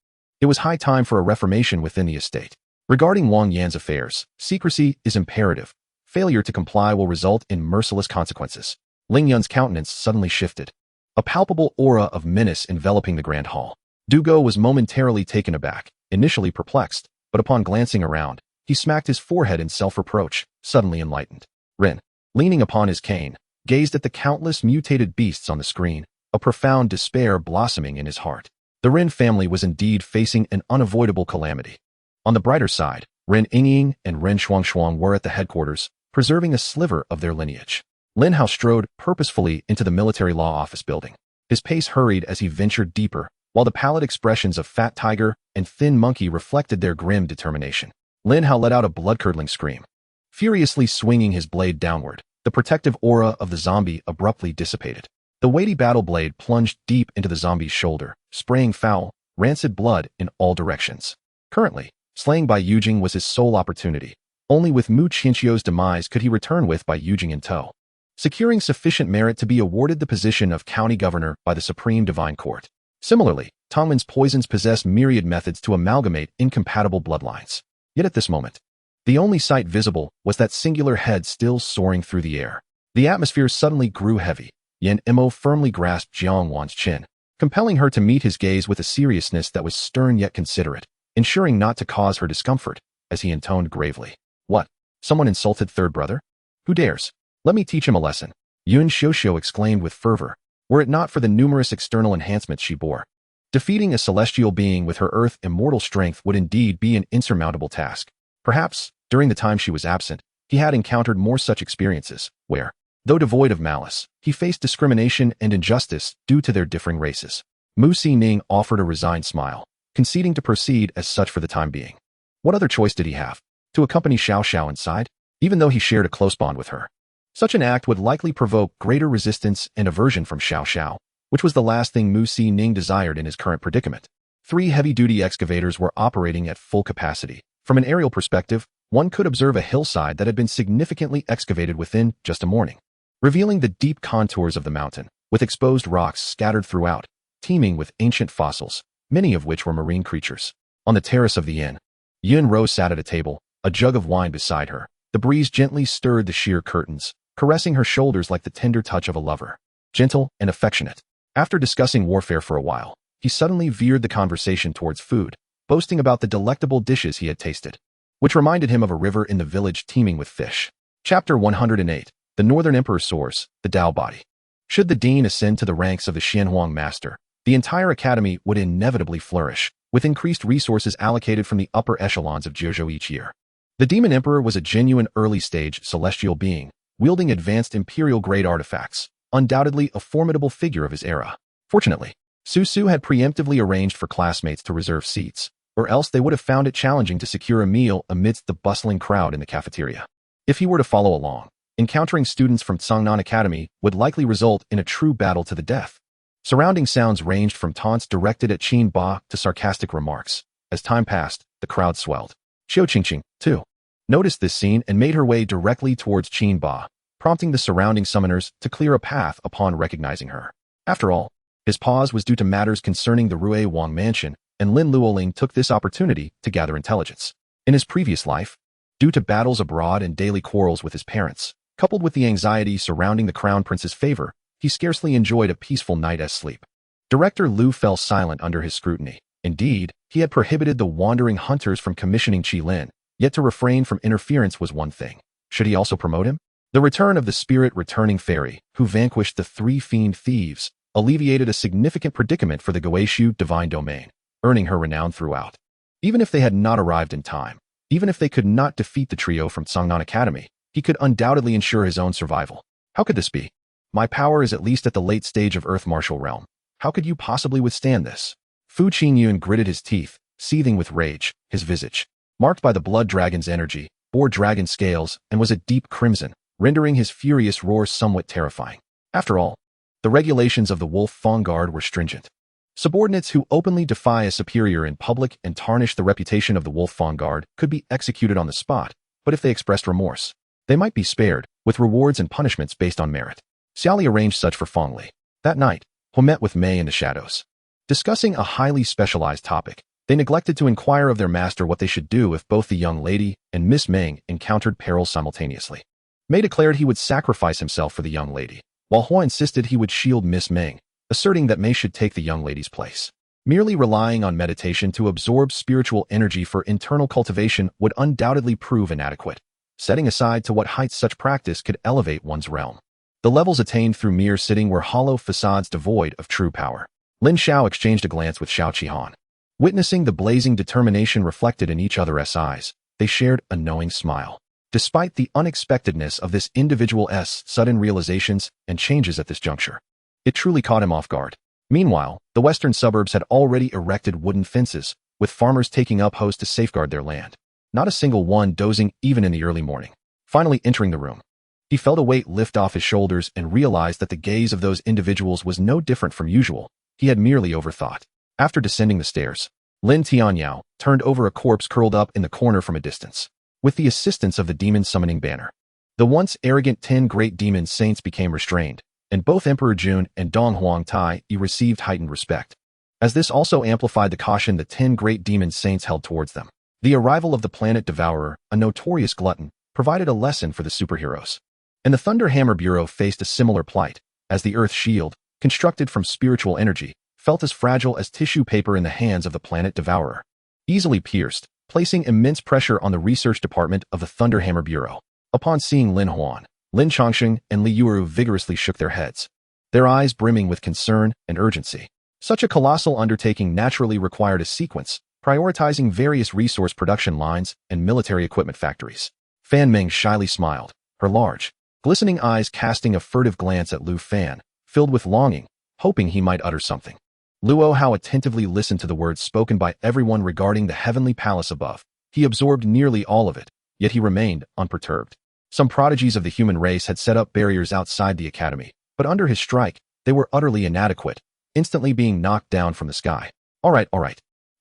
It was high time for a reformation within the estate. Regarding Wang Yan's affairs, secrecy is imperative. Failure to comply will result in merciless consequences. Ling Yun's countenance suddenly shifted. A palpable aura of menace enveloping the grand hall. Dugo was momentarily taken aback, initially perplexed, but upon glancing around, he smacked his forehead in self-reproach, suddenly enlightened. Rin, leaning upon his cane, gazed at the countless mutated beasts on the screen, a profound despair blossoming in his heart. The Rin family was indeed facing an unavoidable calamity. On the brighter side, Ren Yingying and Ren Shuangshuang were at the headquarters, preserving a sliver of their lineage. Lin Hao strode purposefully into the military law office building. His pace hurried as he ventured deeper, while the pallid expressions of Fat Tiger and Thin Monkey reflected their grim determination. Lin Hao let out a blood-curdling scream. Furiously swinging his blade downward, the protective aura of the zombie abruptly dissipated. The weighty battle blade plunged deep into the zombie's shoulder, spraying foul, rancid blood in all directions. Currently, slaying by Yujing was his sole opportunity. Only with Mu Qianqiu's demise could he return with by Yujing in tow, securing sufficient merit to be awarded the position of county governor by the Supreme Divine Court. Similarly, Tongman's poisons possess myriad methods to amalgamate incompatible bloodlines. Yet at this moment, the only sight visible was that singular head still soaring through the air. The atmosphere suddenly grew heavy. Yan Imo firmly grasped Jiang Wan's chin, compelling her to meet his gaze with a seriousness that was stern yet considerate, ensuring not to cause her discomfort, as he intoned gravely. What? Someone insulted third brother? Who dares? Let me teach him a lesson. Yun Xiuxiu exclaimed with fervor, were it not for the numerous external enhancements she bore. Defeating a celestial being with her earth immortal strength would indeed be an insurmountable task. Perhaps, during the time she was absent, he had encountered more such experiences, where, though devoid of malice, he faced discrimination and injustice due to their differing races. Mu Xining offered a resigned smile, conceding to proceed as such for the time being. What other choice did he have? To accompany Xiao Xiao inside, even though he shared a close bond with her. Such an act would likely provoke greater resistance and aversion from Xiao Xiao, which was the last thing Mu Xining desired in his current predicament. 3 heavy-duty excavators were operating at full capacity. From an aerial perspective, one could observe a hillside that had been significantly excavated within just a morning, revealing the deep contours of the mountain, with exposed rocks scattered throughout, teeming with ancient fossils, many of which were marine creatures. On the terrace of the inn, Yun Rose sat at a table, a jug of wine beside her. The breeze gently stirred the sheer curtains, caressing her shoulders like the tender touch of a lover. Gentle and affectionate. After discussing warfare for a while, he suddenly veered the conversation towards food, boasting about the delectable dishes he had tasted, which reminded him of a river in the village teeming with fish. Chapter 108. The Northern Emperor soars, the Tao body. Should the dean ascend to the ranks of the Xianhuang master, the entire academy would inevitably flourish, with increased resources allocated from the upper echelons of Jiuzhou each year. The Demon Emperor was a genuine early-stage celestial being, wielding advanced imperial-grade artifacts, undoubtedly a formidable figure of his era. Fortunately, Su Su had preemptively arranged for classmates to reserve seats, or else they would have found it challenging to secure a meal amidst the bustling crowd in the cafeteria. If he were to follow along, encountering students from Tsangnan Academy would likely result in a true battle to the death. Surrounding sounds ranged from taunts directed at Qin Ba to sarcastic remarks. As time passed, the crowd swelled. Xiao Qingqing, too, noticed this scene and made her way directly towards Qin Ba, prompting the surrounding summoners to clear a path upon recognizing her. After all, his pause was due to matters concerning the Rue Wang mansion, and Lin Luoling took this opportunity to gather intelligence. In his previous life, due to battles abroad and daily quarrels with his parents, coupled with the anxiety surrounding the crown prince's favor, he scarcely enjoyed a peaceful night's sleep. Director Lu fell silent under his scrutiny. Indeed, he had prohibited the wandering hunters from commissioning Qi Lin, yet to refrain from interference was one thing. Should he also promote him? The return of the spirit-returning fairy, who vanquished the 3 fiend thieves, alleviated a significant predicament for the Goeishu divine domain, earning her renown throughout. Even if they had not arrived in time, even if they could not defeat the trio from Tsangnan Academy, he could undoubtedly ensure his own survival. How could this be? My power is at least at the late stage of Earth Martial Realm. How could you possibly withstand this? Fu Qingyun gritted his teeth, seething with rage, his visage marked by the blood dragon's energy, bore dragon scales, and was a deep crimson, rendering his furious roar somewhat terrifying. After all, the regulations of the Wolf Fang Guard were stringent. Subordinates who openly defy a superior in public and tarnish the reputation of the Wolf Fang Guard could be executed on the spot, but if they expressed remorse, they might be spared, with rewards and punishments based on merit. Xiaoli arranged such for Fang Li. That night, He met with Mei in the shadows. Discussing a highly specialized topic, they neglected to inquire of their master what they should do if both the young lady and Miss Meng encountered perils simultaneously. Mei declared he would sacrifice himself for the young lady, while He insisted he would shield Miss Meng, asserting that Mei should take the young lady's place. Merely relying on meditation to absorb spiritual energy for internal cultivation would undoubtedly prove inadequate, setting aside to what heights such practice could elevate one's realm. The levels attained through mere sitting were hollow facades devoid of true power. Lin Xiao exchanged a glance with Xiao Qihan. Witnessing the blazing determination reflected in each other's eyes, they shared a knowing smile. Despite the unexpectedness of this individual's sudden realizations and changes at this juncture, it truly caught him off guard. Meanwhile, the western suburbs had already erected wooden fences, with farmers taking up posts to safeguard their land. Not a single one dozing even in the early morning. Finally entering the room, he felt a weight lift off his shoulders and realized that the gaze of those individuals was no different from usual. He had merely overthought. After descending the stairs, Lin Tianyao turned over a corpse curled up in the corner from a distance. With the assistance of the demon summoning banner, the once arrogant 10 great demon saints became restrained, and both Emperor Jun and Dong Huang Tai received heightened respect, as this also amplified the caution the 10 great demon saints held towards them. The arrival of the planet Devourer, a notorious glutton, provided a lesson for the superheroes. And the Thunderhammer Bureau faced a similar plight, as the Earth Shield, constructed from spiritual energy, felt as fragile as tissue paper in the hands of the planet Devourer. Easily pierced, placing immense pressure on the research department of the Thunderhammer Bureau. Upon seeing Lin Huan, Lin Chongsheng and Li Yuru vigorously shook their heads, their eyes brimming with concern and urgency. Such a colossal undertaking naturally required a sequence, prioritizing various resource production lines and military equipment factories. Fan Meng shyly smiled, her large, glistening eyes casting a furtive glance at Lu Fan, filled with longing, hoping he might utter something. Luo Hao attentively listened to the words spoken by everyone regarding the heavenly palace above. He absorbed nearly all of it, yet he remained unperturbed. Some prodigies of the human race had set up barriers outside the academy, but under his strike, they were utterly inadequate, instantly being knocked down from the sky. All right.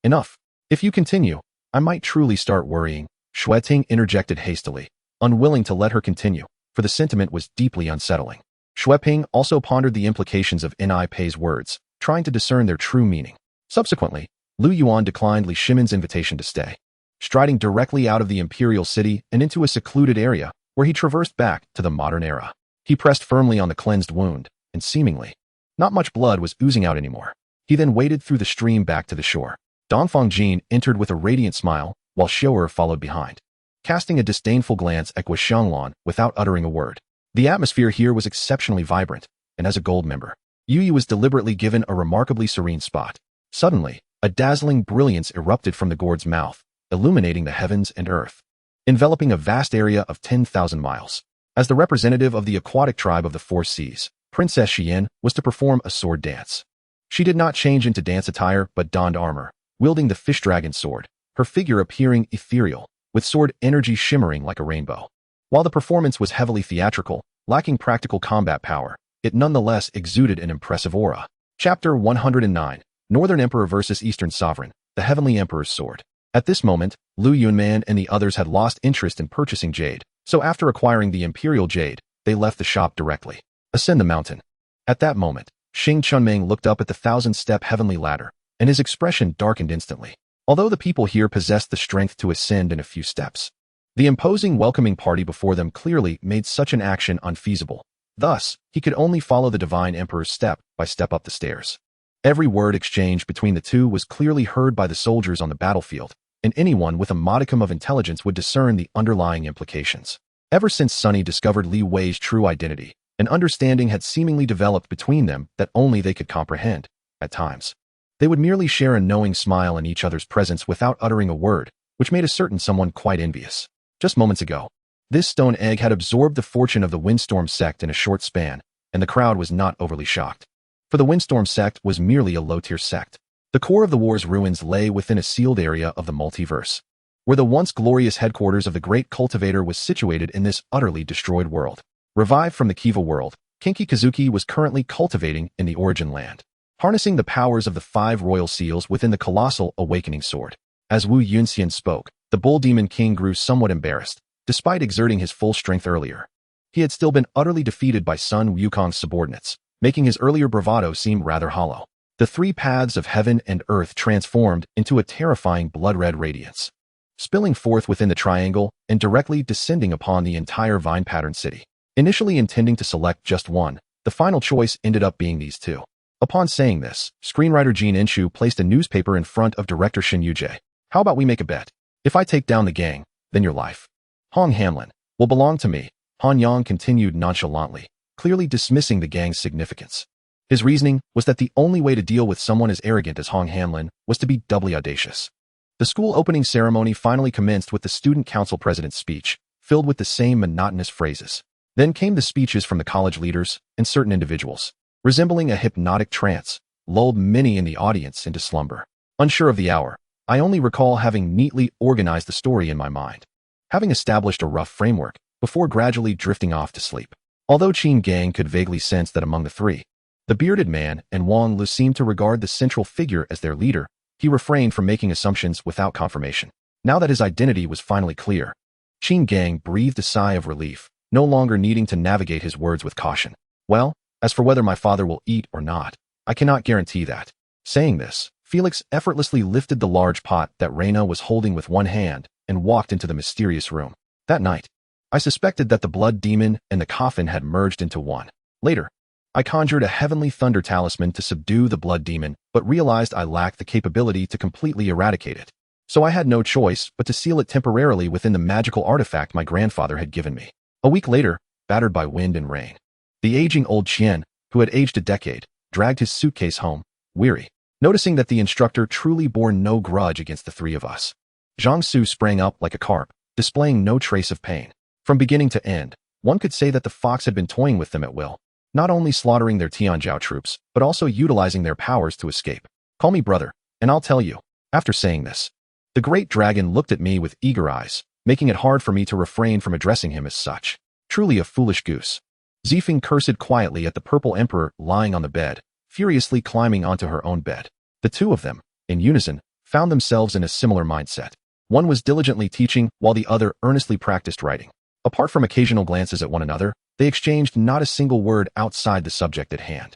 Enough. If you continue, I might truly start worrying, Shueting interjected hastily, unwilling to let her continue, for the sentiment was deeply unsettling. Shueping also pondered the implications of Ni Pei's words, trying to discern their true meaning. Subsequently, Lu Yuan declined Li Shimon's invitation to stay, striding directly out of the imperial city and into a secluded area, where he traversed back to the modern era. He pressed firmly on the cleansed wound, and seemingly, not much blood was oozing out anymore. He then waded through the stream back to the shore. Dongfang Jin entered with a radiant smile, while Xiu'er followed behind, casting a disdainful glance at Guoxianglan without uttering a word. The atmosphere here was exceptionally vibrant, and as a gold member, Yu was deliberately given a remarkably serene spot. Suddenly, a dazzling brilliance erupted from the gourd's mouth, illuminating the heavens and earth, enveloping a vast area of 10,000 miles. As the representative of the aquatic tribe of the Four Seas, Princess Xian was to perform a sword dance. She did not change into dance attire but donned armor, wielding the fish dragon sword, her figure appearing ethereal, with sword energy shimmering like a rainbow. While the performance was heavily theatrical, lacking practical combat power, it nonetheless exuded an impressive aura. Chapter 109, Northern Emperor vs. Eastern Sovereign, the Heavenly Emperor's Sword. At this moment, Lu Yunman and the others had lost interest in purchasing jade, so after acquiring the Imperial Jade, they left the shop directly. Ascend the mountain. At that moment, Xing Chunming looked up at the 1,000-step heavenly ladder, and his expression darkened instantly. Although the people here possessed the strength to ascend in a few steps, the imposing welcoming party before them clearly made such an action unfeasible. Thus, he could only follow the Divine Emperor's step by step up the stairs. Every word exchanged between the two was clearly heard by the soldiers on the battlefield, and anyone with a modicum of intelligence would discern the underlying implications. Ever since Sunny discovered Li Wei's true identity, an understanding had seemingly developed between them that only they could comprehend. At times, they would merely share a knowing smile in each other's presence without uttering a word, which made a certain someone quite envious. Just moments ago, this stone egg had absorbed the fortune of the Windstorm sect in a short span, and the crowd was not overly shocked. For the Windstorm sect was merely a low-tier sect. The core of the war's ruins lay within a sealed area of the multiverse, where the once glorious headquarters of the great cultivator was situated in this utterly destroyed world. Revived from the Kiva world, Kinki Kazuki was currently cultivating in the origin land, harnessing the powers of the 5 royal seals within the colossal awakening sword. As Wu Yunxian spoke, the bull demon king grew somewhat embarrassed, despite exerting his full strength earlier. He had still been utterly defeated by Sun Wukong's subordinates, making his earlier bravado seem rather hollow. The 3 paths of heaven and earth transformed into a terrifying blood-red radiance, spilling forth within the triangle and directly descending upon the entire vine-patterned city. Initially intending to select just one, the final choice ended up being these 2. Upon saying this, screenwriter Jin Enshu placed a newspaper in front of director Shin Yujie. How about we make a bet? If I take down the gang, then your life, Hong Hamlin, will belong to me. Han Yang continued nonchalantly, clearly dismissing the gang's significance. His reasoning was that the only way to deal with someone as arrogant as Hong Hamlin was to be doubly audacious. The school opening ceremony finally commenced with the student council president's speech, filled with the same monotonous phrases. Then came the speeches from the college leaders and certain individuals, resembling a hypnotic trance, lulled many in the audience into slumber. Unsure of the hour, I only recall having neatly organized the story in my mind, having established a rough framework before gradually drifting off to sleep. Although Qin Gang could vaguely sense that among the 3, the bearded man and Wang Lu seemed to regard the central figure as their leader, he refrained from making assumptions without confirmation. Now that his identity was finally clear, Qin Gang breathed a sigh of relief, no longer needing to navigate his words with caution. Well, as for whether my father will eat or not, I cannot guarantee that. Saying this, Felix effortlessly lifted the large pot that Reina was holding with one hand and walked into the mysterious room. That night, I suspected that the blood demon and the coffin had merged into one. Later, I conjured a heavenly thunder talisman to subdue the blood demon, but realized I lacked the capability to completely eradicate it. So I had no choice but to seal it temporarily within the magical artifact my grandfather had given me. A week later, battered by wind and rain, the aging old Qian, who had aged a decade, dragged his suitcase home, weary. Noticing that the instructor truly bore no grudge against the 3 of us, Zhang Su sprang up like a carp, displaying no trace of pain. From beginning to end, one could say that the fox had been toying with them at will, not only slaughtering their Tianzhao troops, but also utilizing their powers to escape. Call me brother, and I'll tell you. After saying this, the great dragon looked at me with eager eyes, making it hard for me to refrain from addressing him as such. Truly a foolish goose. Zifeng cursed quietly at the purple emperor lying on the bed, furiously climbing onto her own bed. The 2 of them, in unison, found themselves in a similar mindset. One was diligently teaching while the other earnestly practiced writing. Apart from occasional glances at one another, they exchanged not a single word outside the subject at hand.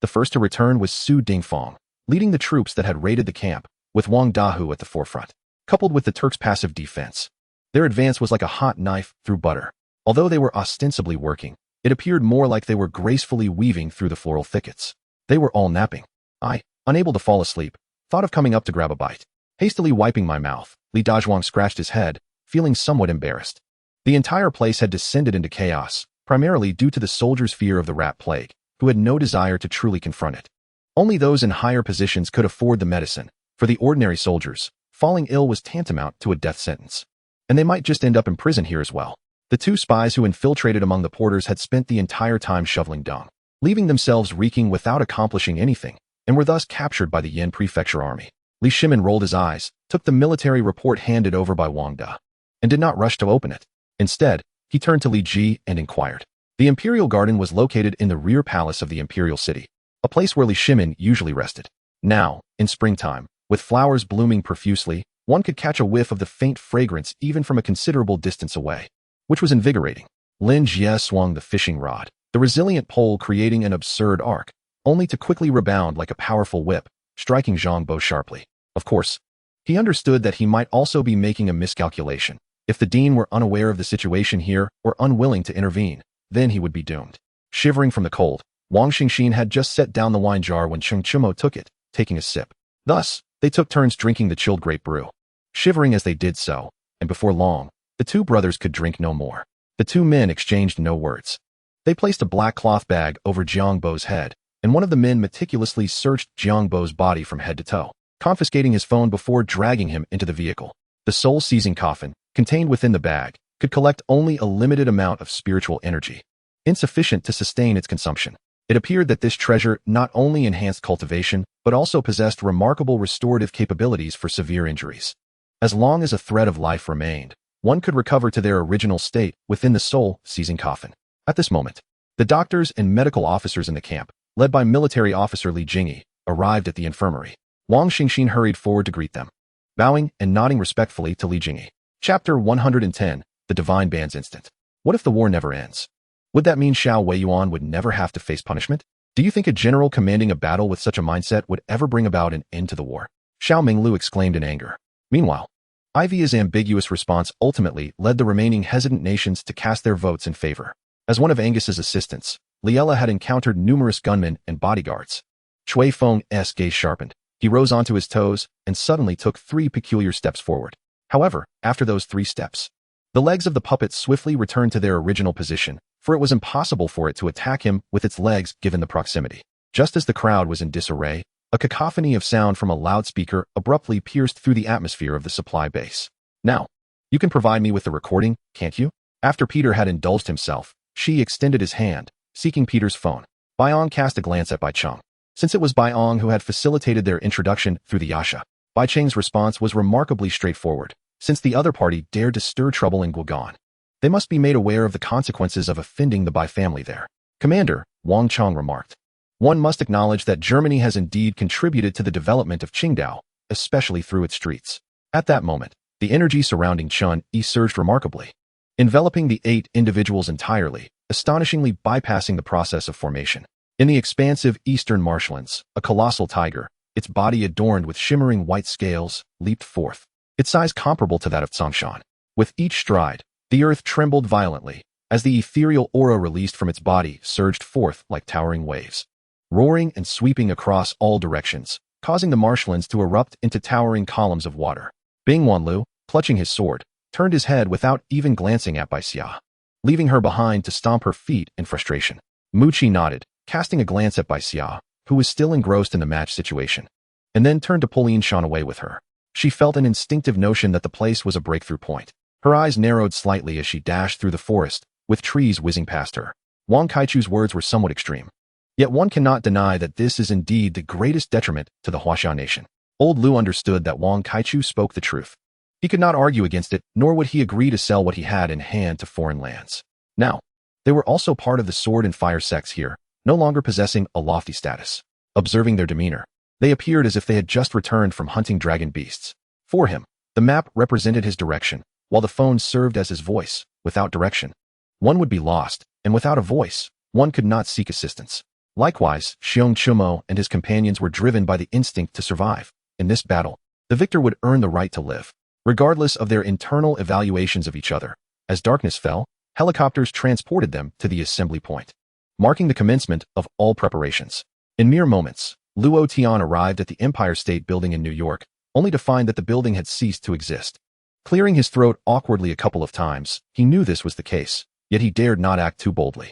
The first to return was Su Dingfang, leading the troops that had raided the camp, with Wang Dahu at the forefront. Coupled with the Turks' passive defense, their advance was like a hot knife through butter. Although they were ostensibly working, it appeared more like they were gracefully weaving through the floral thickets. They were all napping. I, unable to fall asleep, thought of coming up to grab a bite. Hastily wiping my mouth, Li Dazhuang scratched his head, feeling somewhat embarrassed. The entire place had descended into chaos, primarily due to the soldiers' fear of the rat plague, who had no desire to truly confront it. Only those in higher positions could afford the medicine. For the ordinary soldiers, falling ill was tantamount to a death sentence. And they might just end up in prison here as well. The 2 spies who infiltrated among the porters had spent the entire time shoveling dung, leaving themselves reeking without accomplishing anything, and were thus captured by the Yin Prefecture army. Li Shimin rolled his eyes, took the military report handed over by Wang Da, and did not rush to open it. Instead, he turned to Li Ji and inquired. The Imperial Garden was located in the rear palace of the Imperial City, a place where Li Shimin usually rested. Now, in springtime, with flowers blooming profusely, one could catch a whiff of the faint fragrance even from a considerable distance away, which was invigorating. Lin Jie swung the fishing rod, the resilient pole creating an absurd arc, only to quickly rebound like a powerful whip, striking Zhang Bo sharply. Of course, he understood that he might also be making a miscalculation. If the dean were unaware of the situation here or unwilling to intervene, then he would be doomed. Shivering from the cold, Wang Xingxin had just set down the wine jar when Cheng Chumo took it, taking a sip. Thus, they took turns drinking the chilled grape brew. Shivering as they did so, and before long, the 2 brothers could drink no more. The 2 men exchanged no words. They placed a black cloth bag over Jiang Bo's head, and one of the men meticulously searched Jiang Bo's body from head to toe, confiscating his phone before dragging him into the vehicle. The soul-seizing coffin, contained within the bag, could collect only a limited amount of spiritual energy, insufficient to sustain its consumption. It appeared that this treasure not only enhanced cultivation, but also possessed remarkable restorative capabilities for severe injuries. As long as a thread of life remained, one could recover to their original state within the soul-seizing coffin. At this moment, the doctors and medical officers in the camp, led by military officer Li Jingyi, arrived at the infirmary. Wang Xingxin hurried forward to greet them, bowing and nodding respectfully to Li Jingyi. Chapter 110, The Divine Band's Instant. What if the war never ends? Would that mean Xiao Weiyuan would never have to face punishment? Do you think a general commanding a battle with such a mindset would ever bring about an end to the war? Xiao Minglu exclaimed in anger. Meanwhile, Ivia's ambiguous response ultimately led the remaining hesitant nations to cast their votes in favor. As one of Angus's assistants, Liella had encountered numerous gunmen and bodyguards. Chui Feng's gaze sharpened. He rose onto his toes and suddenly took 3 peculiar steps forward. However, after those 3 steps, the legs of the puppet swiftly returned to their original position, for it was impossible for it to attack him with its legs given the proximity. Just as the crowd was in disarray, a cacophony of sound from a loudspeaker abruptly pierced through the atmosphere of the supply base. Now, you can provide me with the recording, can't you? After Peter had indulged himself, Shi extended his hand, seeking Peter's phone. Baiong cast a glance at Bai Cheng. Since it was Baiong who had facilitated their introduction through the Yasha, Bai Cheng's response was remarkably straightforward. Since the other party dared to stir trouble in Guogan, they must be made aware of the consequences of offending the Bai family there. Commander, Wang Cheng remarked. One must acknowledge that Germany has indeed contributed to the development of Qingdao, especially through its streets. At that moment, the energy surrounding Chun Yi surged remarkably, enveloping the 8 individuals entirely, astonishingly bypassing the process of formation. In the expansive eastern marshlands, a colossal tiger, its body adorned with shimmering white scales, leaped forth, its size comparable to that of Tsongshan. With each stride, the earth trembled violently, as the ethereal aura released from its body surged forth like towering waves, roaring and sweeping across all directions, causing the marshlands to erupt into towering columns of water. Bing Wanlu, clutching his sword, turned his head without even glancing at Bai Xia, leaving her behind to stomp her feet in frustration. Mu Qi nodded, casting a glance at Bai Xia, who was still engrossed in the match situation, and then turned to pull Yin Shan away with her. She felt an instinctive notion that the place was a breakthrough point. Her eyes narrowed slightly as she dashed through the forest, with trees whizzing past her. Wang Kaichu's words were somewhat extreme. Yet one cannot deny that this is indeed the greatest detriment to the Huaxia nation. Old Lu understood that Wang Kaichu spoke the truth. He could not argue against it, nor would he agree to sell what he had in hand to foreign lands. Now, they were also part of the sword and fire sects here, no longer possessing a lofty status. Observing their demeanor, they appeared as if they had just returned from hunting dragon beasts. For him, the map represented his direction, while the phone served as his voice. Without direction, one would be lost, and without a voice, one could not seek assistance. Likewise, Xiong Chumo and his companions were driven by the instinct to survive. In this battle, the victor would earn the right to live, regardless of their internal evaluations of each other. As darkness fell, helicopters transported them to the assembly point, marking the commencement of all preparations. In mere moments, Luo Tian arrived at the Empire State Building in New York, only to find that the building had ceased to exist. Clearing his throat awkwardly a couple of times, he knew this was the case, yet he dared not act too boldly.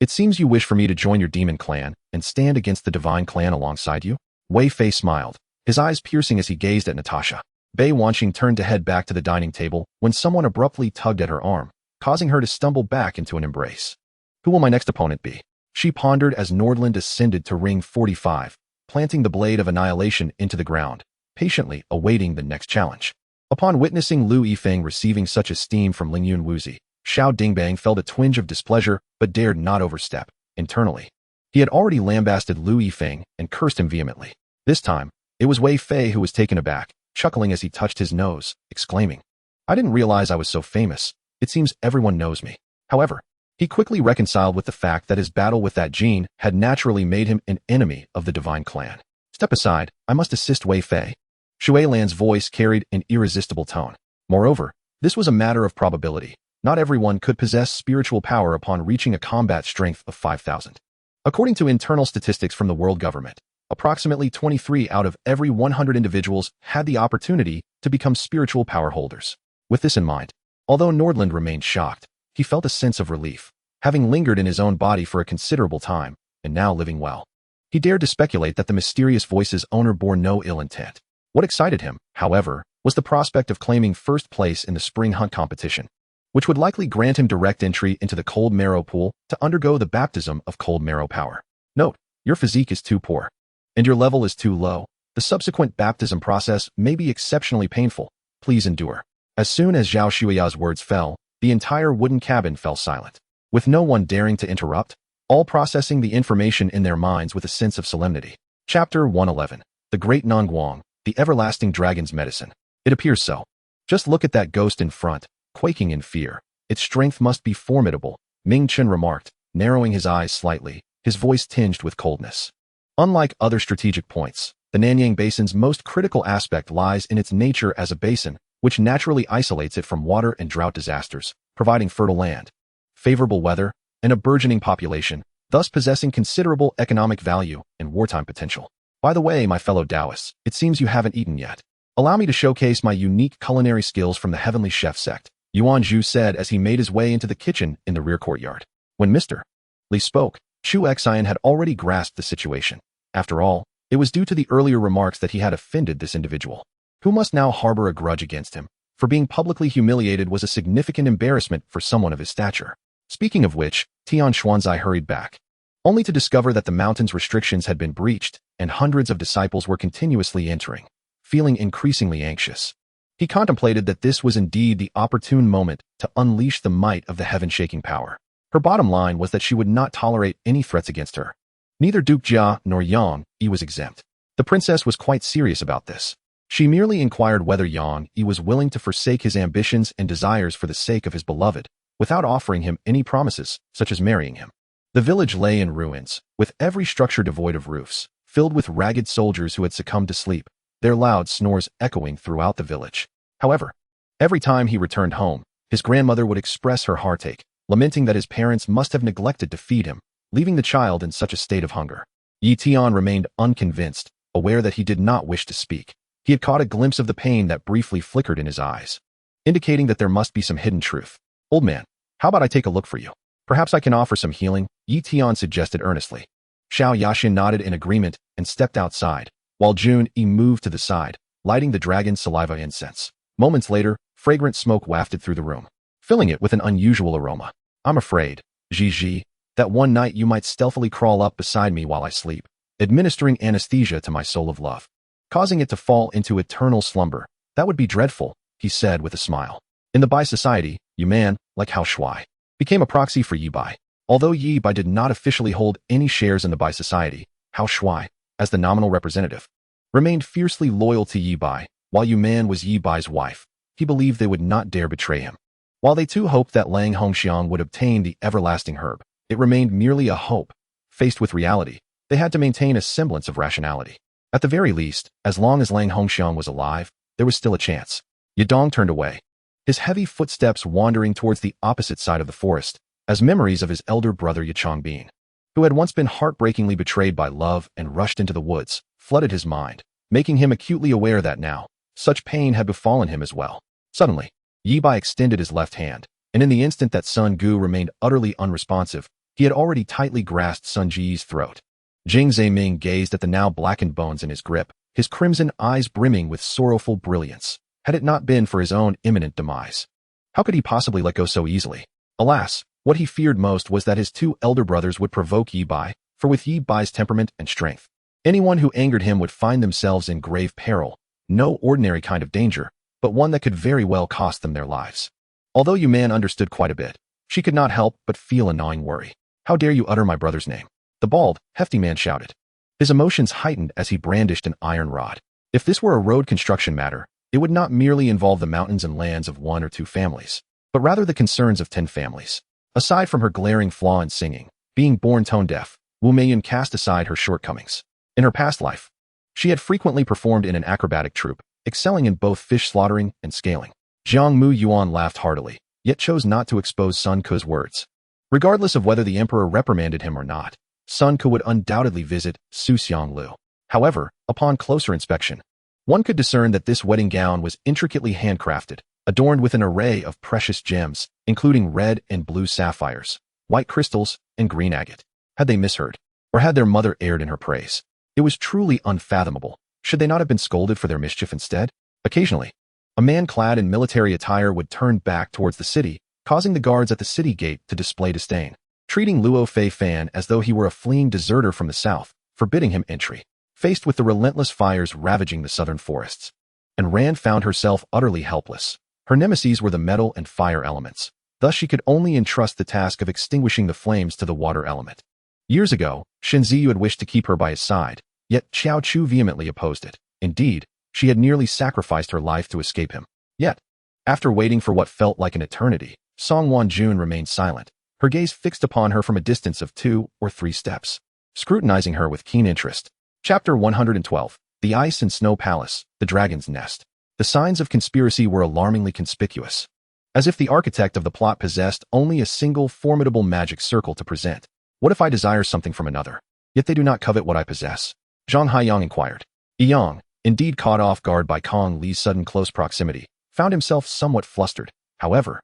It seems you wish for me to join your demon clan and stand against the divine clan alongside you? Wei Fei smiled, his eyes piercing as he gazed at Natasha. Bai Wanqing turned to head back to the dining table when someone abruptly tugged at her arm, causing her to stumble back into an embrace. Who will my next opponent be? She pondered as Nordland ascended to ring 45, planting the blade of annihilation into the ground, patiently awaiting the next challenge. Upon witnessing Lu Yifeng receiving such esteem from Lingyun Wuzi, Xiao Dingbang felt a twinge of displeasure but dared not overstep. Internally, he had already lambasted Lu Yifeng and cursed him vehemently. This time, it was Wei Fei who was taken aback, chuckling as he touched his nose, exclaiming, "I didn't realize I was so famous. It seems everyone knows me." However, he quickly reconciled with the fact that his battle with that Jin had naturally made him an enemy of the divine clan. "Step aside, I must assist Wei Fei." Shui Lan's voice carried an irresistible tone. Moreover, this was a matter of probability. Not everyone could possess spiritual power upon reaching a combat strength of 5,000. According to internal statistics from the world government, approximately 23 out of every 100 individuals had the opportunity to become spiritual power holders. With this in mind, although Nordland remained shocked, he felt a sense of relief, having lingered in his own body for a considerable time, and now living well. He dared to speculate that the mysterious voice's owner bore no ill intent. What excited him, however, was the prospect of claiming first place in the spring hunt competition, which would likely grant him direct entry into the cold marrow pool to undergo the baptism of cold marrow power. Note, your physique is too poor, and your level is too low. The subsequent baptism process may be exceptionally painful, please endure." As soon as Zhao Shuiya's words fell, the entire wooden cabin fell silent. With no one daring to interrupt, all processing the information in their minds with a sense of solemnity. Chapter 111. The Great Nongguang, the Everlasting Dragon's Medicine. It appears so. Just look at that ghost in front, quaking in fear. Its strength must be formidable, Ming Chen remarked, narrowing his eyes slightly, his voice tinged with coldness. Unlike other strategic points, the Nanyang Basin's most critical aspect lies in its nature as a basin, which naturally isolates it from water and drought disasters, providing fertile land, favorable weather, and a burgeoning population, thus possessing considerable economic value and wartime potential. By the way, my fellow Taoists, it seems you haven't eaten yet. Allow me to showcase my unique culinary skills from the Heavenly Chef sect, Yuan Zhu said as he made his way into the kitchen in the rear courtyard. When Mr. Li spoke, Chu Xian had already grasped the situation. After all, it was due to the earlier remarks that he had offended this individual, who must now harbor a grudge against him, for being publicly humiliated was a significant embarrassment for someone of his stature. Speaking of which, Tian Xuanzai hurried back, only to discover that the mountain's restrictions had been breached and hundreds of disciples were continuously entering, feeling increasingly anxious. He contemplated that this was indeed the opportune moment to unleash the might of the heaven-shaking power. Her bottom line was that she would not tolerate any threats against her. Neither Duke Jia nor Yang Yi was exempt. The princess was quite serious about this. She merely inquired whether Yang Yi was willing to forsake his ambitions and desires for the sake of his beloved, without offering him any promises, such as marrying him. The village lay in ruins, with every structure devoid of roofs, filled with ragged soldiers who had succumbed to sleep, their loud snores echoing throughout the village. However, every time he returned home, his grandmother would express her heartache, lamenting that his parents must have neglected to feed him, leaving the child in such a state of hunger. Yi Tian remained unconvinced, aware that he did not wish to speak. He had caught a glimpse of the pain that briefly flickered in his eyes, indicating that there must be some hidden truth. "Old man, how about I take a look for you? Perhaps I can offer some healing," Yi Tian suggested earnestly. Xiao Yaxin nodded in agreement and stepped outside, while Jun Yi moved to the side, lighting the dragon's saliva incense. Moments later, fragrant smoke wafted through the room, filling it with an unusual aroma. "I'm afraid, Ji, that one night you might stealthily crawl up beside me while I sleep, administering anesthesia to my soul of love, causing it to fall into eternal slumber. That would be dreadful," he said with a smile. In the Bai society, Yu Man, like Hao Shuai, became a proxy for Yi Bai. Although Yi Bai did not officially hold any shares in the Bai society, Hao Shuai, as the nominal representative, remained fiercely loyal to Yi Bai. While Yu Man was Yi Bai's wife, he believed they would not dare betray him. While they too hoped that Lang Hongxiang would obtain the everlasting herb, it remained merely a hope. Faced with reality, they had to maintain a semblance of rationality. At the very least, as long as Lang Hongxiang was alive, there was still a chance. Yadong turned away, his heavy footsteps wandering towards the opposite side of the forest, as memories of his elder brother Yachongbin, who had once been heartbreakingly betrayed by love and rushed into the woods, flooded his mind, making him acutely aware that now, such pain had befallen him as well. Suddenly, Yi Bai extended his left hand, and in the instant that Sun Gu remained utterly unresponsive, he had already tightly grasped Sun Ji's throat. Jing Zeiming gazed at the now blackened bones in his grip, his crimson eyes brimming with sorrowful brilliance. Had it not been for his own imminent demise, how could he possibly let go so easily? Alas, what he feared most was that his two elder brothers would provoke Yi Bai, for with Yi Bai's temperament and strength, anyone who angered him would find themselves in grave peril, no ordinary kind of danger, but one that could very well cost them their lives. Although Yu Man understood quite a bit, she could not help but feel a gnawing worry. "How dare you utter my brother's name?" the bald, hefty man shouted. His emotions heightened as he brandished an iron rod. If this were a road construction matter, it would not merely involve the mountains and lands of 1 or 2 families, but rather the concerns of 10 families. Aside from her glaring flaw in singing, being born tone-deaf, Wu Meiyun cast aside her shortcomings. In her past life, she had frequently performed in an acrobatic troupe, excelling in both fish slaughtering and scaling. Jiang Mu Yuan laughed heartily, yet chose not to expose Sun Ke's words. Regardless of whether the emperor reprimanded him or not, Sun Ke would undoubtedly visit Su Xianglu. However, upon closer inspection, one could discern that this wedding gown was intricately handcrafted, adorned with an array of precious gems, including red and blue sapphires, white crystals, and green agate. Had they misheard? Or had their mother erred in her praise? It was truly unfathomable. Should they not have been scolded for their mischief instead? Occasionally, a man clad in military attire would turn back towards the city, causing the guards at the city gate to display disdain, treating Luo Fei Fan as though he were a fleeing deserter from the south, forbidding him entry. Faced with the relentless fires ravaging the southern forests, and Rand found herself utterly helpless. Her nemeses were the metal and fire elements. Thus she could only entrust the task of extinguishing the flames to the water element. Years ago, Shen Ziyu had wished to keep her by his side, yet Xiao Chu vehemently opposed it. Indeed, she had nearly sacrificed her life to escape him. Yet, after waiting for what felt like an eternity, Song Wanjun remained silent, her gaze fixed upon her from a distance of 2 or 3 steps, scrutinizing her with keen interest. Chapter 112. The Ice and Snow Palace, the Dragon's Nest. The signs of conspiracy were alarmingly conspicuous, as if the architect of the plot possessed only a single formidable magic circle to present. What if I desire something from another, yet they do not covet what I possess? Zhang Haiyang inquired. Yang, indeed caught off guard by Kong Li's sudden close proximity, found himself somewhat flustered. However,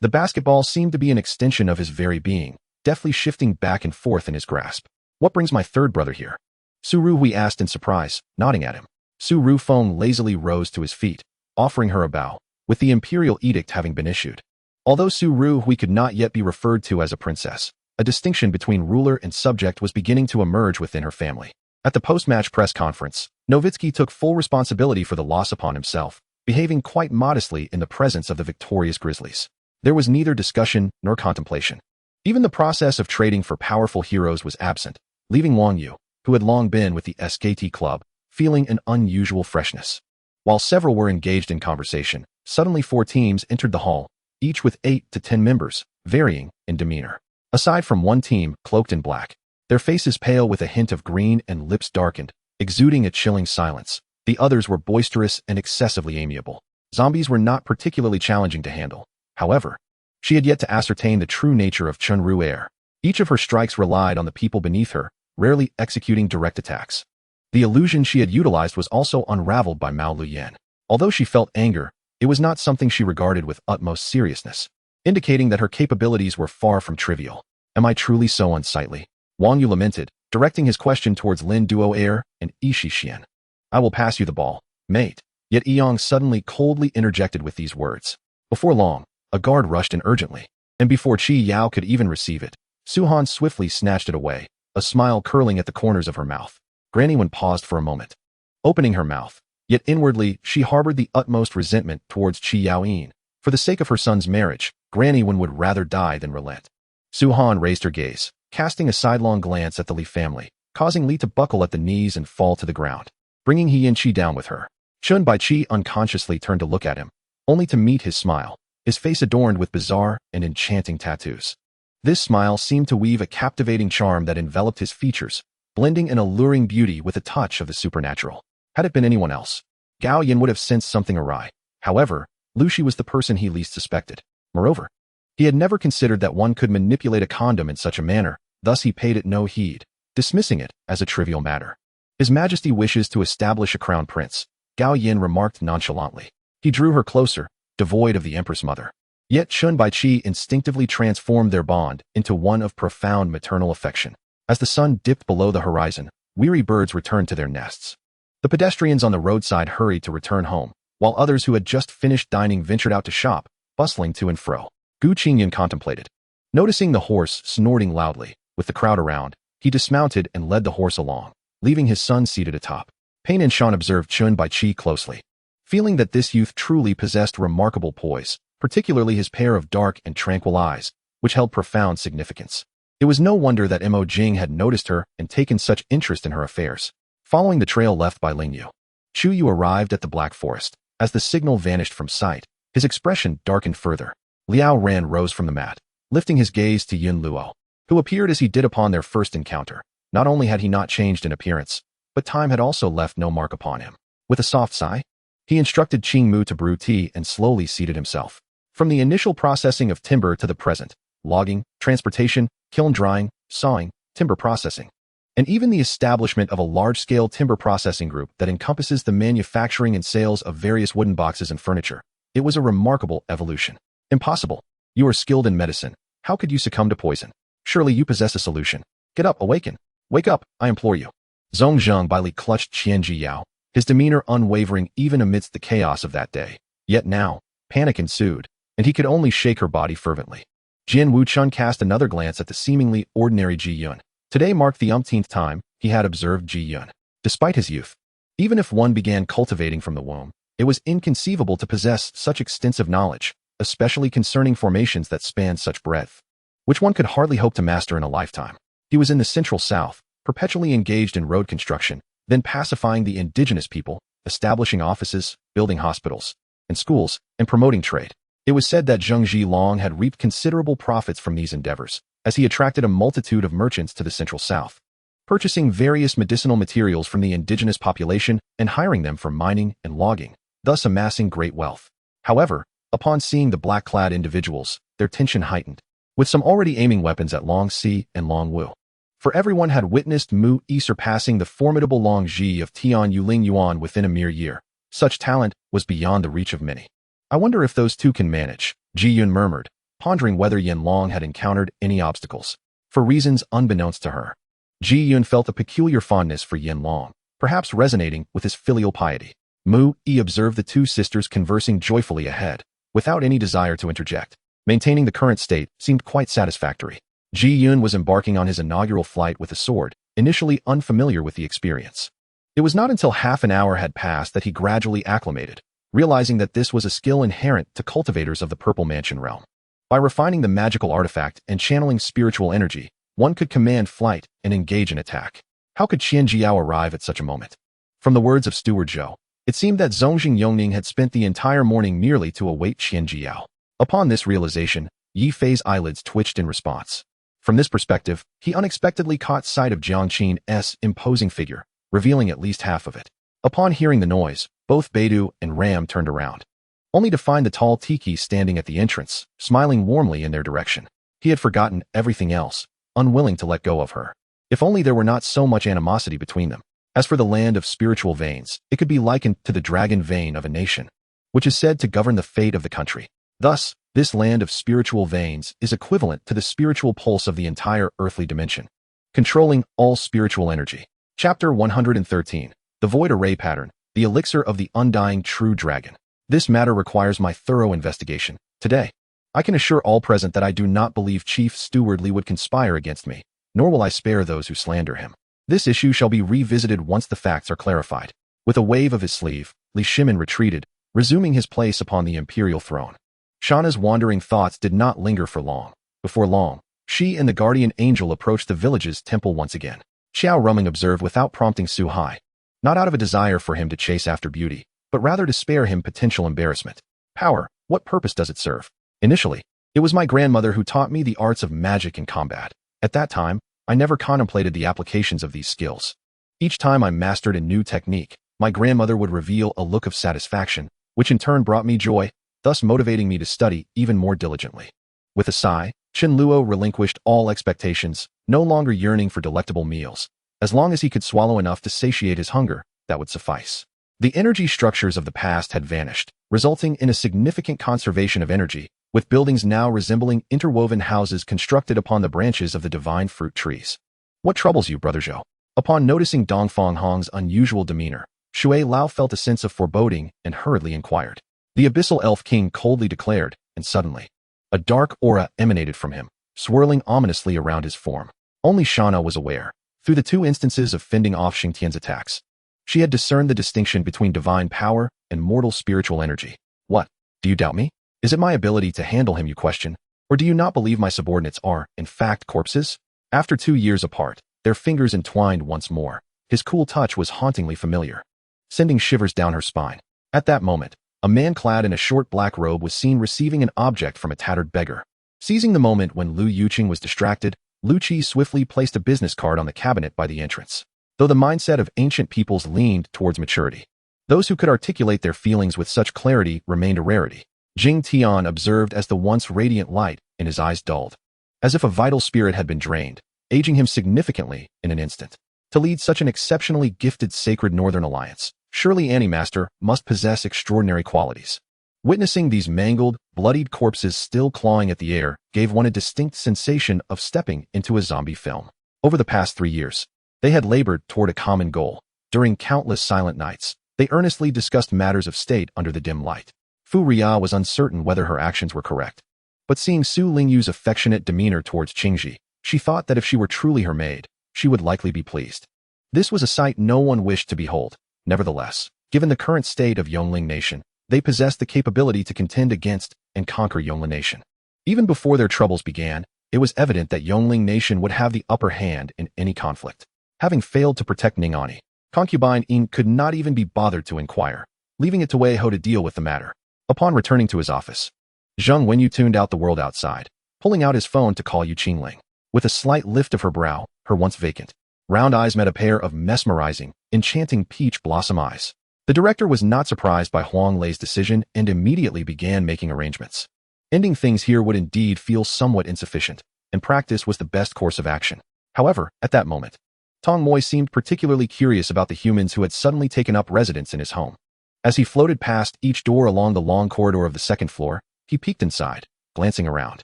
the basketball seemed to be an extension of his very being, deftly shifting back and forth in his grasp. What brings my third brother here? Su Ruhui asked in surprise, nodding at him. Su Rufeng lazily rose to his feet, offering her a bow, with the imperial edict having been issued. Although Su Ruhui could not yet be referred to as a princess, a distinction between ruler and subject was beginning to emerge within her family. At the post-match press conference, Nowitzki took full responsibility for the loss upon himself, behaving quite modestly in the presence of the victorious Grizzlies. There was neither discussion nor contemplation. Even the process of trading for powerful heroes was absent, leaving Wang Yu, who had long been with the SKT club, feeling an unusual freshness. While several were engaged in conversation, suddenly 4 teams entered the hall, each with 8 to 10 members, varying in demeanor. Aside from one team, cloaked in black, their faces pale with a hint of green and lips darkened, exuding a chilling silence, the others were boisterous and excessively amiable. Zombies were not particularly challenging to handle. However, she had yet to ascertain the true nature of Chun Ru Air. Each of her strikes relied on the people beneath her, rarely executing direct attacks. The illusion she had utilized was also unraveled by Mao Luyan. Although she felt anger, it was not something she regarded with utmost seriousness, indicating that her capabilities were far from trivial. Am I truly so unsightly? Wang Yu lamented, directing his question towards Lin Duo Air and Ishi Xian. I will pass you the ball, mate. Yet Yang suddenly coldly interjected with these words. Before long, a guard rushed in urgently, and before Qi Yao could even receive it, Su Han swiftly snatched it away, a smile curling at the corners of her mouth. Granny Wen paused for a moment, opening her mouth, yet inwardly she harbored the utmost resentment towards Qi Yaoyin. For the sake of her son's marriage, Granny Wen would rather die than relent. Su Han raised her gaze, casting a sidelong glance at the Li family, causing Li to buckle at the knees and fall to the ground, bringing He and Qi down with her. Chun Baiqi unconsciously turned to look at him, only to meet his smile, his face adorned with bizarre and enchanting tattoos. This smile seemed to weave a captivating charm that enveloped his features, blending an alluring beauty with a touch of the supernatural. Had it been anyone else, Gao Yin would have sensed something awry. However, Lu Shi was the person he least suspected. Moreover, he had never considered that one could manipulate a condom in such a manner, thus he paid it no heed, dismissing it as a trivial matter. His Majesty wishes to establish a crown prince, Gao Yin remarked nonchalantly. He drew her closer, devoid of the Empress Mother. Yet Chun Baiqi instinctively transformed their bond into one of profound maternal affection. As the sun dipped below the horizon, weary birds returned to their nests. The pedestrians on the roadside hurried to return home, while others who had just finished dining ventured out to shop, bustling to and fro. Gu Qingyan contemplated. Noticing the horse snorting loudly, with the crowd around, he dismounted and led the horse along, leaving his son seated atop. Pain and Shan observed Chun Baiqi closely, feeling that this youth truly possessed remarkable poise, particularly his pair of dark and tranquil eyes, which held profound significance. It was no wonder that Mo Jing had noticed her and taken such interest in her affairs. Following the trail left by Ling Yu, Chu Yu arrived at the Black Forest. As the signal vanished from sight, his expression darkened further. Liao Ran rose from the mat, lifting his gaze to Yun Luo, who appeared as he did upon their first encounter. Not only had he not changed in appearance, but time had also left no mark upon him. With a soft sigh, he instructed Qing Mu to brew tea and slowly seated himself. From the initial processing of timber to the present, logging, transportation, kiln drying, sawing, timber processing, and even the establishment of a large-scale timber processing group that encompasses the manufacturing and sales of various wooden boxes and furniture, it was a remarkable evolution. Impossible. You are skilled in medicine. How could you succumb to poison? Surely you possess a solution. Get up, awaken. Wake up, I implore you. Zhong Zheng Baili clutched Qian Ji Yao, his demeanor unwavering even amidst the chaos of that day. Yet now, panic ensued, and he could only shake her body fervently. Jin Wuchun cast another glance at the seemingly ordinary Ji Yun. Today marked the umpteenth time he had observed Ji Yun. Despite his youth, even if one began cultivating from the womb, It was inconceivable to possess such extensive knowledge, especially concerning formations that spanned such breadth, which one could hardly hope to master in a lifetime. He was in the Central South, perpetually engaged in road construction, then pacifying the indigenous people, establishing offices, building hospitals and schools, and promoting trade. It was said that Zheng Zhilong had reaped considerable profits from these endeavors, as he attracted a multitude of merchants to the Central South, purchasing various medicinal materials from the indigenous population and hiring them for mining and logging, thus amassing great wealth. However, upon seeing the black-clad individuals, their tension heightened, with some already aiming weapons at Long Si and Long Wu. For everyone had witnessed Mu Yi surpassing the formidable Long Ji of Tian Yuling Yuan within a mere year. Such talent was beyond the reach of many. I wonder if those two can manage, Ji Yun murmured, pondering whether Yin Long had encountered any obstacles. For reasons unbeknownst to her, Ji Yun felt a peculiar fondness for Yin Long, perhaps resonating with his filial piety. Mu Yi observed the two sisters conversing joyfully ahead, without any desire to interject. Maintaining the current state seemed quite satisfactory. Ji Yun was embarking on his inaugural flight with a sword, initially unfamiliar with the experience. It was not until half an hour had passed that he gradually acclimated, realizing that this was a skill inherent to cultivators of the Purple Mansion realm. By refining the magical artifact and channeling spiritual energy, one could command flight and engage in attack. How could Qian Jiao arrive at such a moment? From the words of Steward Zhou, it seemed that Zongjing Yongning had spent the entire morning merely to await Qian Jiao. Upon this realization, Yi Fei's eyelids twitched in response. From this perspective, he unexpectedly caught sight of Jiang Qin's imposing figure, revealing at least half of it. Upon hearing the noise, both Beidou and Ram turned around, only to find the tall Tiki standing at the entrance, smiling warmly in their direction. He had forgotten everything else, unwilling to let go of her. If only there were not so much animosity between them. As for the land of spiritual veins, it could be likened to the dragon vein of a nation, which is said to govern the fate of the country. Thus, this land of spiritual veins is equivalent to the spiritual pulse of the entire earthly dimension, controlling all spiritual energy. Chapter 113. The Void Array Pattern, the Elixir of the Undying True Dragon. This matter requires my thorough investigation. Today, I can assure all present that I do not believe Chief Steward Li would conspire against me, nor will I spare those who slander him. This issue shall be revisited once the facts are clarified. With a wave of his sleeve, Li Shimin retreated, resuming his place upon the imperial throne. Shana's wandering thoughts did not linger for long. Before long, she and the guardian angel approached the village's temple once again. Xiao Ruming observed without prompting Su Hai, not out of a desire for him to chase after beauty, but rather to spare him potential embarrassment. Power, what purpose does it serve? Initially, it was my grandmother who taught me the arts of magic and combat. At that time, I never contemplated the applications of these skills. Each time I mastered a new technique, my grandmother would reveal a look of satisfaction, which in turn brought me joy, thus motivating me to study even more diligently. With a sigh, Chen Luo relinquished all expectations, no longer yearning for delectable meals. As long as he could swallow enough to satiate his hunger, that would suffice. The energy structures of the past had vanished, resulting in a significant conservation of energy, with buildings now resembling interwoven houses constructed upon the branches of the divine fruit trees. What troubles you, Brother Zhou? Upon noticing Dongfang Hong's unusual demeanor, Shui Lao felt a sense of foreboding and hurriedly inquired. The Abyssal Elf King coldly declared, and suddenly, a dark aura emanated from him, swirling ominously around his form. Only Shana was aware, through the two instances of fending off Xingtian's attacks. She had discerned the distinction between divine power and mortal spiritual energy. What? Do you doubt me? Is it my ability to handle him you question? Or do you not believe my subordinates are, in fact, corpses? After 2 years apart, their fingers entwined once more. His cool touch was hauntingly familiar, sending shivers down her spine. At that moment, a man clad in a short black robe was seen receiving an object from a tattered beggar. Seizing the moment when Lu Yuqing was distracted, Lu Qi swiftly placed a business card on the cabinet by the entrance. Though the mindset of ancient peoples leaned towards maturity, those who could articulate their feelings with such clarity remained a rarity. Jing Tian observed as the once radiant light in his eyes dulled, as if a vital spirit had been drained, aging him significantly in an instant. To lead such an exceptionally gifted sacred Northern Alliance, surely any master must possess extraordinary qualities. Witnessing these mangled, bloodied corpses still clawing at the air gave one a distinct sensation of stepping into a zombie film. Over the past 3 years, they had labored toward a common goal. During countless silent nights, they earnestly discussed matters of state under the dim light. Fu Ria was uncertain whether her actions were correct, but seeing Su Lingyu's affectionate demeanor towards Qingji, she thought that if she were truly her maid, she would likely be pleased. This was a sight no one wished to behold. Nevertheless, Given the current state of Yongling Nation, they possessed the capability to contend against and conquer Yongling Nation. Even before their troubles began, it was evident that Yongling Nation would have the upper hand in any conflict. Having failed to protect Ningani, concubine Yin could not even be bothered to inquire, leaving it to Wei Ho to deal with the matter. Upon returning to his office, Zheng Wenyu tuned out the world outside, pulling out his phone to call Yu Qingling. With a slight lift of her brow, her once vacant, round eyes met a pair of mesmerizing, enchanting peach blossom eyes. The director was not surprised by Huang Lei's decision and immediately began making arrangements. Ending things here would indeed feel somewhat insufficient, and practice was the best course of action. However, at that moment, Tong Moi seemed particularly curious about the humans who had suddenly taken up residence in his home. As he floated past each door along the long corridor of the second floor, he peeked inside, glancing around.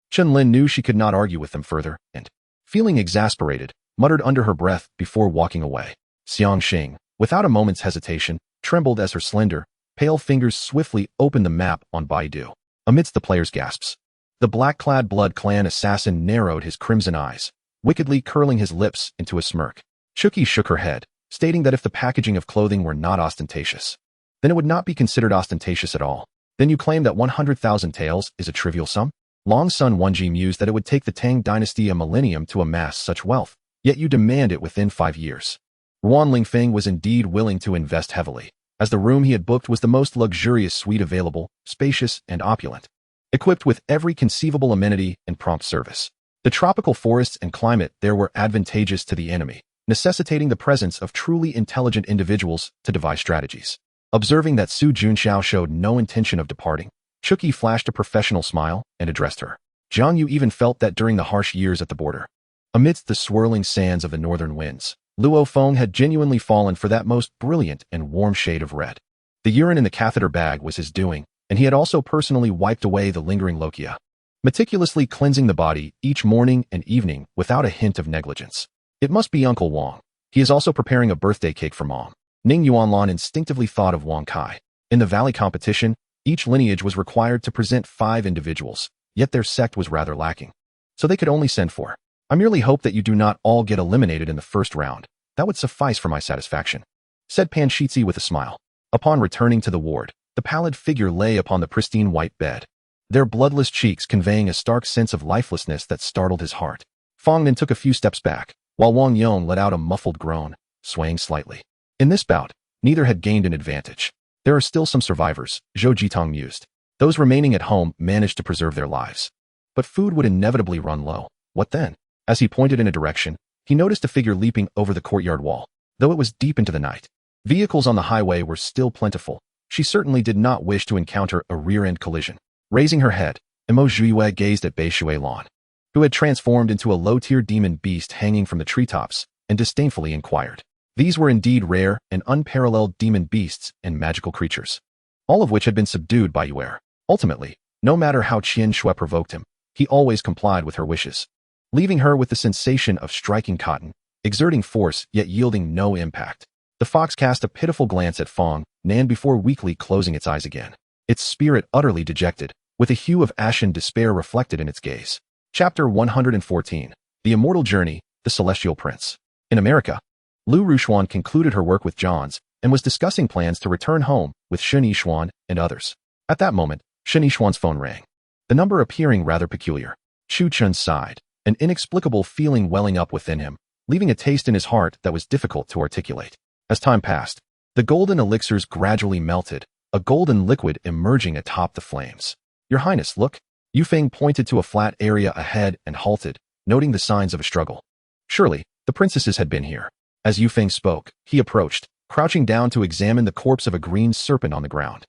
Chen Lin knew she could not argue with them further, and, feeling exasperated, muttered under her breath before walking away. Xiang Xing, without a moment's hesitation, trembled as her slender, pale fingers swiftly opened the map on Baidu. Amidst the players' gasps, the black-clad Blood Clan assassin narrowed his crimson eyes, wickedly curling his lips into a smirk. Chuki shook her head, stating that if the packaging of clothing were not ostentatious, then it would not be considered ostentatious at all. Then you claim that 100,000 taels is a trivial sum? Long Sun Wenji mused that it would take the Tang dynasty a millennium to amass such wealth, yet you demand it within 5 years. Ruan Lingfeng was indeed willing to invest heavily, as the room he had booked was the most luxurious suite available, spacious and opulent, equipped with every conceivable amenity and prompt service. The tropical forests and climate there were advantageous to the enemy, necessitating the presence of truly intelligent individuals to devise strategies. Observing that Su Junxiao showed no intention of departing, Chuki flashed a professional smile and addressed her. Jiang Yu even felt that during the harsh years at the border, amidst the swirling sands of the northern winds, Luo Feng had genuinely fallen for that most brilliant and warm shade of red. The urine in the catheter bag was his doing, and he had also personally wiped away the lingering lochia, meticulously cleansing the body each morning and evening without a hint of negligence. It must be Uncle Wang. He is also preparing a birthday cake for Mom. Ning Yuanlan instinctively thought of Wang Kai. In the valley competition, each lineage was required to present 5 individuals, yet their sect was rather lacking, so they could only send 4. I merely hope that you do not all get eliminated in the first round. That would suffice for my satisfaction, said Pan Shitzi with a smile. Upon returning to the ward, the pallid figure lay upon the pristine white bed, their bloodless cheeks conveying a stark sense of lifelessness that startled his heart. Fang Nin took a few steps back, while Wang Yong let out a muffled groan, swaying slightly. In this bout, neither had gained an advantage. There are still some survivors, Zhou Jitong mused. Those remaining at home managed to preserve their lives. But food would inevitably run low. What then? As he pointed in a direction, he noticed a figure leaping over the courtyard wall. Though it was deep into the night, vehicles on the highway were still plentiful. She certainly did not wish to encounter a rear-end collision. Raising her head, Imo Zhuiyue gazed at Bei Shui Lan, who had transformed into a low-tier demon beast hanging from the treetops, and disdainfully inquired. These were indeed rare and unparalleled demon beasts and magical creatures, all of which had been subdued by Yuer. Ultimately, no matter how Qian Shui provoked him, he always complied with her wishes, leaving her with the sensation of striking cotton, exerting force yet yielding no impact. The fox cast a pitiful glance at Fang Nan before weakly closing its eyes again, its spirit utterly dejected, with a hue of ashen despair reflected in its gaze. Chapter 114. The Immortal Journey, the Celestial Prince. In America, Lu Rushuan concluded her work with Johns and was discussing plans to return home with Shen Yishuan and others. At that moment, Shen Yishuan's phone rang, the number appearing rather peculiar. Chu Chun sighed, an inexplicable feeling welling up within him, leaving a taste in his heart that was difficult to articulate. As time passed, the golden elixirs gradually melted, a golden liquid emerging atop the flames. Your Highness, look. Yu Feng pointed to a flat area ahead and halted, noting the signs of a struggle. Surely, the princesses had been here. As Yu Feng spoke, he approached, crouching down to examine the corpse of a green serpent on the ground.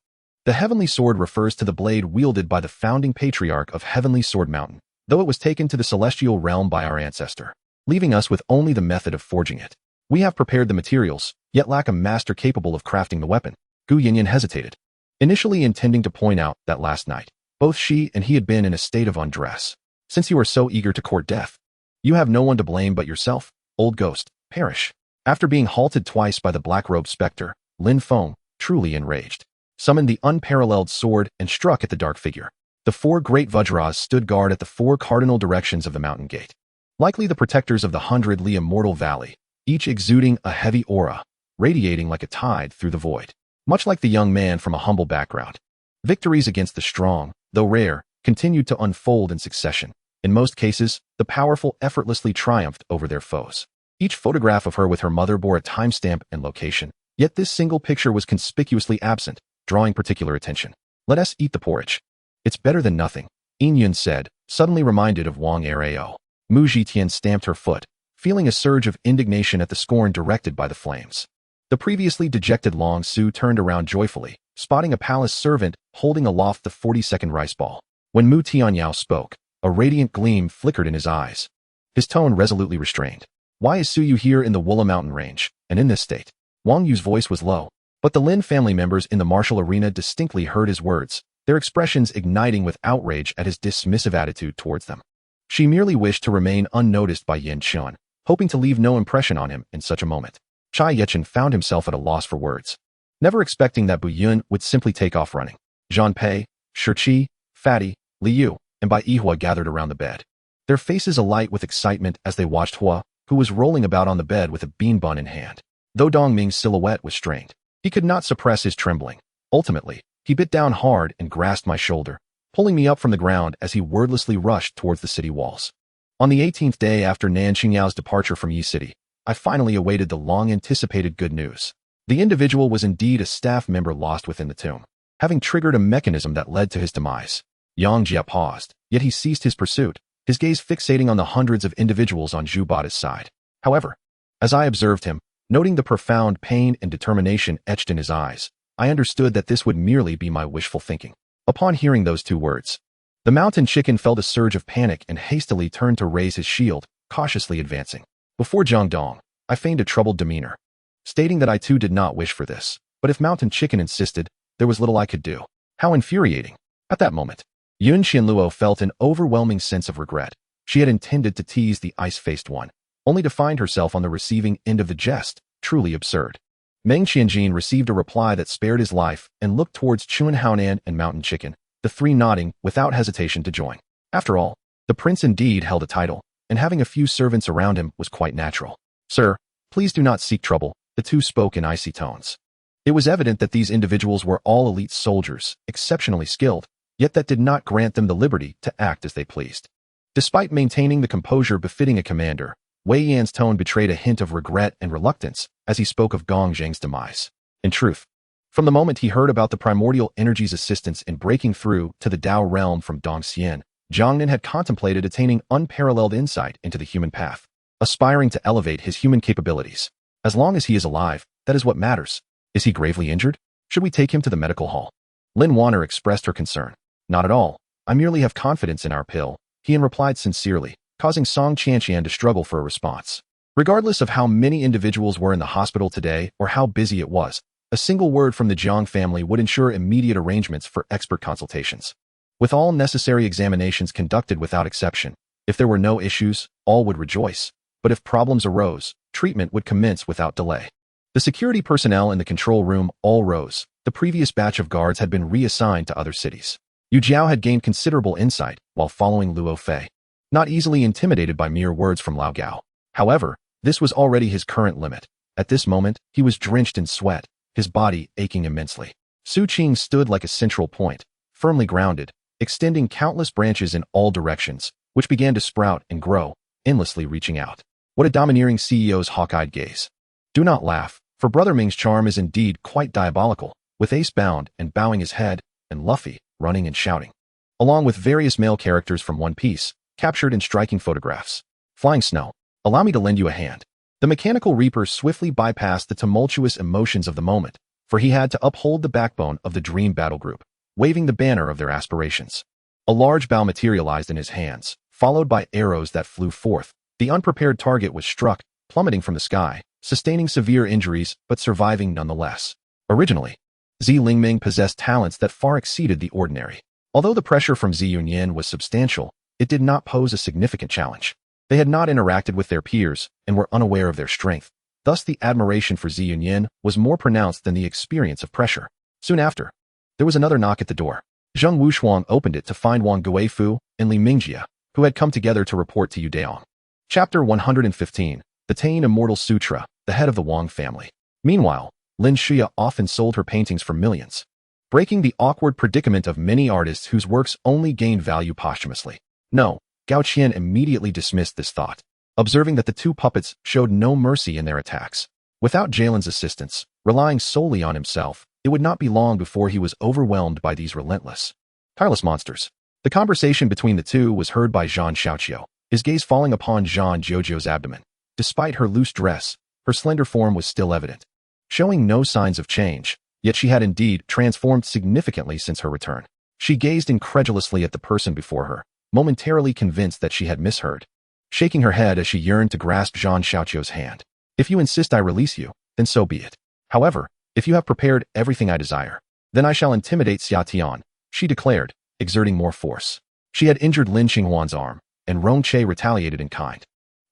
The Heavenly Sword refers to the blade wielded by the founding patriarch of Heavenly Sword Mountain, though it was taken to the celestial realm by our ancestor, leaving us with only the method of forging it. We have prepared the materials, yet lack a master capable of crafting the weapon. Gu Yinyan hesitated, initially intending to point out that last night, both she and he had been in a state of undress. Since you are so eager to court death, you have no one to blame but yourself, old ghost. Perish. After being halted twice by the black-robed specter, Lin Feng, truly enraged, summoned the unparalleled sword and struck at the dark figure. The 4 great Vajras stood guard at the 4 cardinal directions of the mountain gate, likely the protectors of the 100-li Immortal Valley, each exuding a heavy aura, radiating like a tide through the void. Much like the young man from a humble background, victories against the strong, though rare, continued to unfold in succession. In most cases, the powerful effortlessly triumphed over their foes. Each photograph of her with her mother bore a timestamp and location, yet this single picture was conspicuously absent, drawing particular attention. Let us eat the porridge. It's better than nothing, Yun said, suddenly reminded of Wang Rao. Mu Zhitian stamped her foot, feeling a surge of indignation at the scorn directed by the flames. The previously dejected Long Su turned around joyfully, spotting a palace servant holding aloft the 40-second rice ball. When Mu Tianyao spoke, a radiant gleam flickered in his eyes. His tone resolutely restrained. Why is Su Yu here in the Wula mountain range, and in this state? Wang Yu's voice was low, but the Lin family members in the martial arena distinctly heard his words, their expressions igniting with outrage at his dismissive attitude towards them. She merely wished to remain unnoticed by Yin Qian, hoping to leave no impression on him in such a moment. Chai Yechen found himself at a loss for words, never expecting that Bu Yun would simply take off running. Zhan Pei, Shi, Fatty, Li Yu, and Bai Yihua gathered around the bed, their faces alight with excitement as they watched Hua, who was rolling about on the bed with a bean bun in hand. Though Dong Ming's silhouette was strained, he could not suppress his trembling. Ultimately, he bit down hard and grasped my shoulder, pulling me up from the ground as he wordlessly rushed towards the city walls. On the 18th day after Nan Qingyao's departure from Yi City, I finally awaited the long-anticipated good news. The individual was indeed a staff member lost within the tomb, having triggered a mechanism that led to his demise. Yang Jia paused, yet he ceased his pursuit, his gaze fixating on the hundreds of individuals on Zhu Bada's side. However, as I observed him, noting the profound pain and determination etched in his eyes, I understood that this would merely be my wishful thinking. Upon hearing those two words, the mountain chicken felt a surge of panic and hastily turned to raise his shield, cautiously advancing. Before Zhang Dong, I feigned a troubled demeanor, stating that I too did not wish for this, but if mountain chicken insisted, there was little I could do. How infuriating. At that moment, Yun Qianluo felt an overwhelming sense of regret. She had intended to tease the ice-faced one, only to find herself on the receiving end of the jest, truly absurd. Meng Qianjin received a reply that spared his life and looked towards Chuan Haonan and Mountain Chicken, the three nodding without hesitation to join. After all, the prince indeed held a title, and having a few servants around him was quite natural. Sir, please do not seek trouble, the two spoke in icy tones. It was evident that these individuals were all elite soldiers, exceptionally skilled, yet that did not grant them the liberty to act as they pleased. Despite maintaining the composure befitting a commander, Wei Yan's tone betrayed a hint of regret and reluctance as he spoke of Gong Zheng's demise. In truth, from the moment he heard about the primordial energy's assistance in breaking through to the Dao realm from Dong Xian, Jiangnan had contemplated attaining unparalleled insight into the human path, aspiring to elevate his human capabilities. As long as he is alive, that is what matters. Is he gravely injured? Should we take him to the medical hall? Lin Wanner expressed her concern. Not at all. I merely have confidence in our pill, Heian replied sincerely, causing Song Qianqian to struggle for a response. Regardless of how many individuals were in the hospital today or how busy it was, a single word from the Jiang family would ensure immediate arrangements for expert consultations. With all necessary examinations conducted without exception, if there were no issues, all would rejoice. But if problems arose, treatment would commence without delay. The security personnel in the control room all rose. The previous batch of guards had been reassigned to other cities. Yu Jiao had gained considerable insight while following Luo Fei, not easily intimidated by mere words from Lao Gao. However, this was already his current limit. At this moment, he was drenched in sweat, his body aching immensely. Su Qing stood like a central point, firmly grounded, extending countless branches in all directions, which began to sprout and grow, endlessly reaching out. What a domineering CEO's hawk-eyed gaze. Do not laugh, for Brother Ming's charm is indeed quite diabolical, with Ace bound and bowing his head, and Luffy running and shouting, along with various male characters from One Piece, captured in striking photographs. Flying Snow, allow me to lend you a hand. The mechanical reaper swiftly bypassed the tumultuous emotions of the moment, for he had to uphold the backbone of the Dream Battle Group, waving the banner of their aspirations. A large bow materialized in his hands, followed by arrows that flew forth. The unprepared target was struck, plummeting from the sky, sustaining severe injuries but surviving nonetheless. Originally, Zi Lingming possessed talents that far exceeded the ordinary. Although the pressure from Zi Yunyan was substantial, it did not pose a significant challenge. They had not interacted with their peers and were unaware of their strength. Thus, the admiration for Zi Yunyan was more pronounced than the experience of pressure. Soon after, there was another knock at the door. Zheng Wushuang opened it to find Wang Guifu and Li Mingjia, who had come together to report to Yu Daong. Chapter 115, The Tane Immortal Sutra, the head of the Wang family. Meanwhile, Lin Xia often sold her paintings for millions, breaking the awkward predicament of many artists whose works only gain value posthumously. No, Gao Qian immediately dismissed this thought, observing that the two puppets showed no mercy in their attacks. Without Jalen's assistance, relying solely on himself, it would not be long before he was overwhelmed by these relentless, tireless monsters. The conversation between the two was heard by Zhang Xiaoqiu, his gaze falling upon Zhang Jiujiu's abdomen. Despite her loose dress, her slender form was still evident, showing no signs of change, yet she had indeed transformed significantly since her return. She gazed incredulously at the person before her, momentarily convinced that she had misheard, shaking her head as she yearned to grasp Zhang Xiaoqiu's hand. If you insist I release you, then so be it. However, if you have prepared everything I desire, then I shall intimidate Xia Tian, she declared, exerting more force. She had injured Lin Qinghuan's arm, and Rong Che retaliated in kind,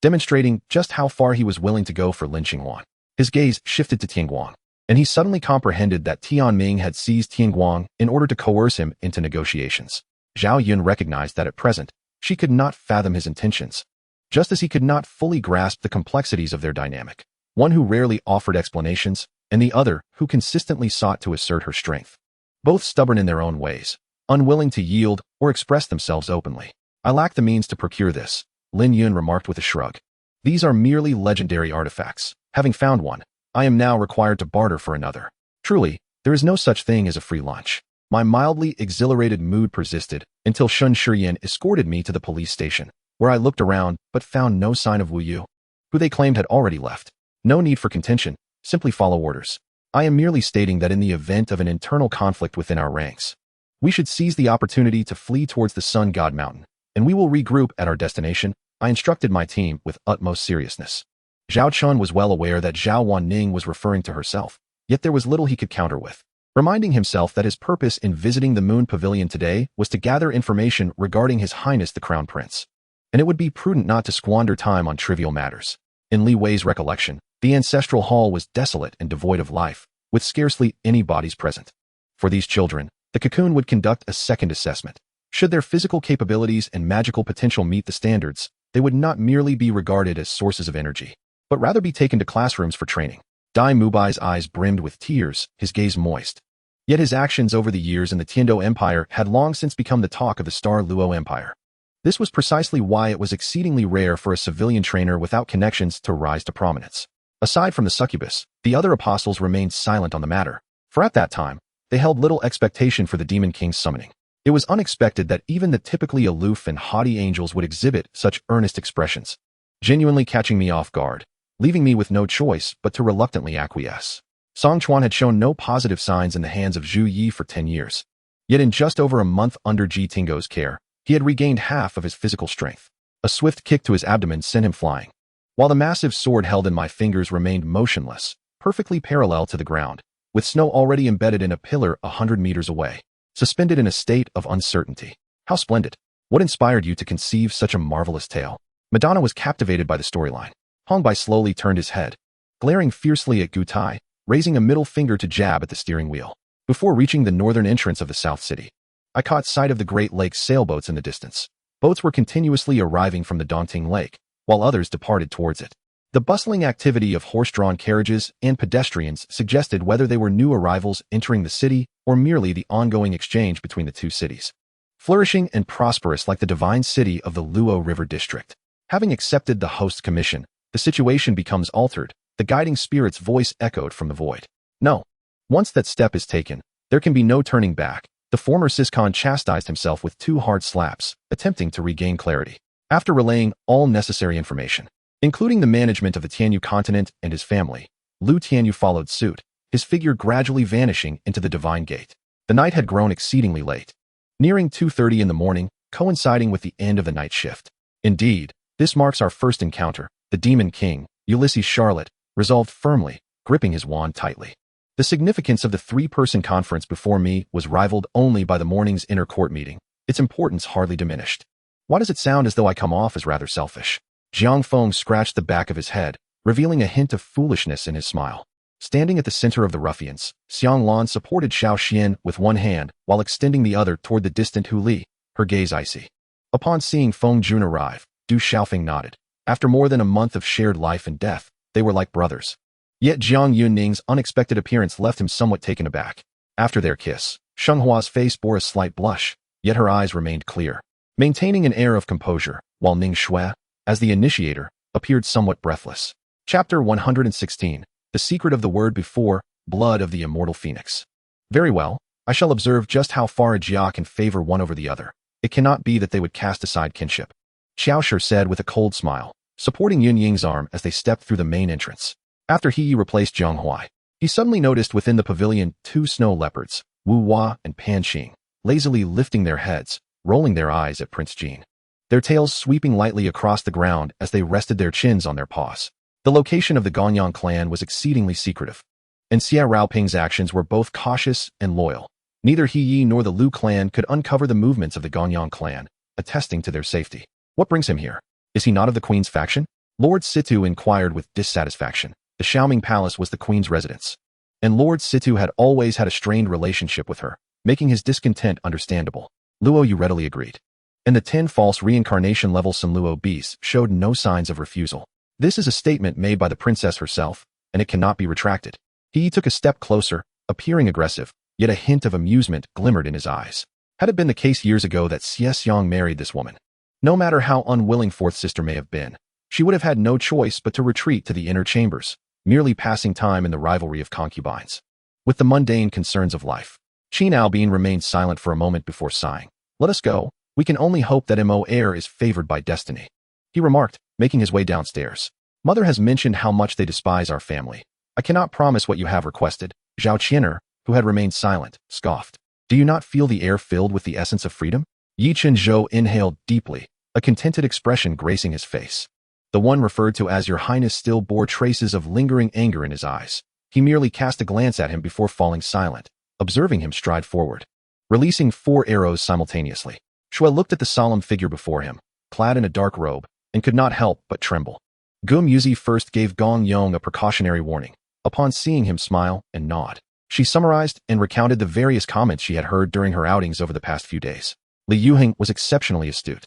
demonstrating just how far he was willing to go for Lin Qinghuan. His gaze shifted to Tianguang, and he suddenly comprehended that Tianming had seized Tianguang in order to coerce him into negotiations. Zhao Yun recognized that at present, she could not fathom his intentions, just as he could not fully grasp the complexities of their dynamic, one who rarely offered explanations, and the other who consistently sought to assert her strength. Both stubborn in their own ways, unwilling to yield or express themselves openly. I lack the means to procure this, Lin Yun remarked with a shrug. These are merely legendary artifacts. Having found one, I am now required to barter for another. Truly, there is no such thing as a free lunch. My mildly exhilarated mood persisted until Shun Shiyan escorted me to the police station, where I looked around but found no sign of Wu Yu, who they claimed had already left. No need for contention, simply follow orders. I am merely stating that in the event of an internal conflict within our ranks, we should seize the opportunity to flee towards the Sun God Mountain, and we will regroup at our destination, I instructed my team with utmost seriousness. Zhao Chun was well aware that Zhao Wanning was referring to herself, yet there was little he could counter with, reminding himself that his purpose in visiting the Moon Pavilion today was to gather information regarding His Highness the Crown Prince, and it would be prudent not to squander time on trivial matters. In Li Wei's recollection, the ancestral hall was desolate and devoid of life, with scarcely any bodies present. For these children, the cocoon would conduct a second assessment. Should their physical capabilities and magical potential meet the standards, they would not merely be regarded as sources of energy, but rather be taken to classrooms for training. Dai Mubai's eyes brimmed with tears, his gaze moist. Yet his actions over the years in the Tiando Empire had long since become the talk of the Star Luo Empire. This was precisely why it was exceedingly rare for a civilian trainer without connections to rise to prominence. Aside from the succubus, the other apostles remained silent on the matter, for at that time, they held little expectation for the Demon King's summoning. It was unexpected that even the typically aloof and haughty angels would exhibit such earnest expressions, genuinely catching me off guard, leaving me with no choice but to reluctantly acquiesce. Song Chuan had shown no positive signs in the hands of Zhu Yi for 10 years. Yet in just over a month under Ji Tingo's care, he had regained half of his physical strength. A swift kick to his abdomen sent him flying, while the massive sword held in my fingers remained motionless, perfectly parallel to the ground, with snow already embedded in a pillar 100 meters away, suspended in a state of uncertainty. How splendid! What inspired you to conceive such a marvelous tale? Madonna was captivated by the storyline. Hong Bai slowly turned his head, glaring fiercely at Gu Tai, raising a middle finger to jab at the steering wheel. Before reaching the northern entrance of the South City, I caught sight of the Great Lake sailboats in the distance. Boats were continuously arriving from the Dongting Lake, while others departed towards it. The bustling activity of horse-drawn carriages and pedestrians suggested whether they were new arrivals entering the city or merely the ongoing exchange between the two cities. Flourishing and prosperous like the divine city of the Luo River District. Having accepted the host's commission, the situation becomes altered, the guiding spirit's voice echoed from the void. No. Once that step is taken, there can be no turning back. The former Siscon chastised himself with 2 hard slaps, attempting to regain clarity. After relaying all necessary information, including the management of the Tianyu continent and his family, Lu Tianyu followed suit, his figure gradually vanishing into the divine gate. The night had grown exceedingly late, nearing 2:30 in the morning, coinciding with the end of the night shift. Indeed, this marks our first encounter. The Demon King, Ulysses Charlotte, resolved firmly, gripping his wand tightly. The significance of the 3-person conference before me was rivaled only by the morning's inner court meeting, its importance hardly diminished. Why does it sound as though I come off as rather selfish? Jiang Feng scratched the back of his head, revealing a hint of foolishness in his smile. Standing at the center of the ruffians, Xiang Lan supported Xiao Xian with one hand while extending the other toward the distant Hu Li, her gaze icy. Upon seeing Feng Jun arrive, Du Xiaofeng nodded. After more than a month of shared life and death, they were like brothers. Yet Jiang Yunning's unexpected appearance left him somewhat taken aback. After their kiss, Shenghua's face bore a slight blush, yet her eyes remained clear, maintaining an air of composure, while Ning Shui, as the initiator, appeared somewhat breathless. Chapter 116. The Secret of the Word Before, Blood of the Immortal Phoenix. Very well, I shall observe just how far a Jia can favor one over the other. It cannot be that they would cast aside kinship. Xiaoshi said with a cold smile, supporting Yun Ying's arm as they stepped through the main entrance. After he replaced Zhang Huai, he suddenly noticed within the pavilion 2 snow leopards, Wu Hua and Pan Xing, lazily lifting their heads, rolling their eyes at Prince Jin. Their tails sweeping lightly across the ground as they rested their chins on their paws. The location of the Gonyang clan was exceedingly secretive, and Xia Raoping's actions were both cautious and loyal. Neither He Yi nor the Lu clan could uncover the movements of the Gonyang clan, attesting to their safety. What brings him here? Is he not of the queen's faction? Lord Situ inquired with dissatisfaction. The Xiaoming Palace was the queen's residence, and Lord Situ had always had a strained relationship with her, making his discontent understandable. Luo Yu readily agreed, and the 10 false reincarnation level Sun Luo beasts showed no signs of refusal. This is a statement made by the princess herself, and it cannot be retracted. He took a step closer, appearing aggressive, yet a hint of amusement glimmered in his eyes. Had it been the case years ago that Xie Xiang married this woman, no matter how unwilling fourth sister may have been, she would have had no choice but to retreat to the inner chambers, merely passing time in the rivalry of concubines. With the mundane concerns of life, Qin Albin remained silent for a moment before sighing. Let us go. We can only hope that Mo heir is favored by destiny, he remarked, making his way downstairs. Mother has mentioned how much they despise our family. I cannot promise what you have requested. Zhao Qianer, who had remained silent, scoffed. Do you not feel the air filled with the essence of freedom? Yi Chenzhou inhaled deeply, a contented expression gracing his face. The one referred to as Your Highness still bore traces of lingering anger in his eyes. He merely cast a glance at him before falling silent, observing him stride forward, releasing 4 arrows simultaneously. Shui looked at the solemn figure before him, clad in a dark robe, and could not help but tremble. Gum Yuzi first gave Gong Yong a precautionary warning. Upon seeing him smile and nod, she summarized and recounted the various comments she had heard during her outings over the past few days. Li Yuheng was exceptionally astute.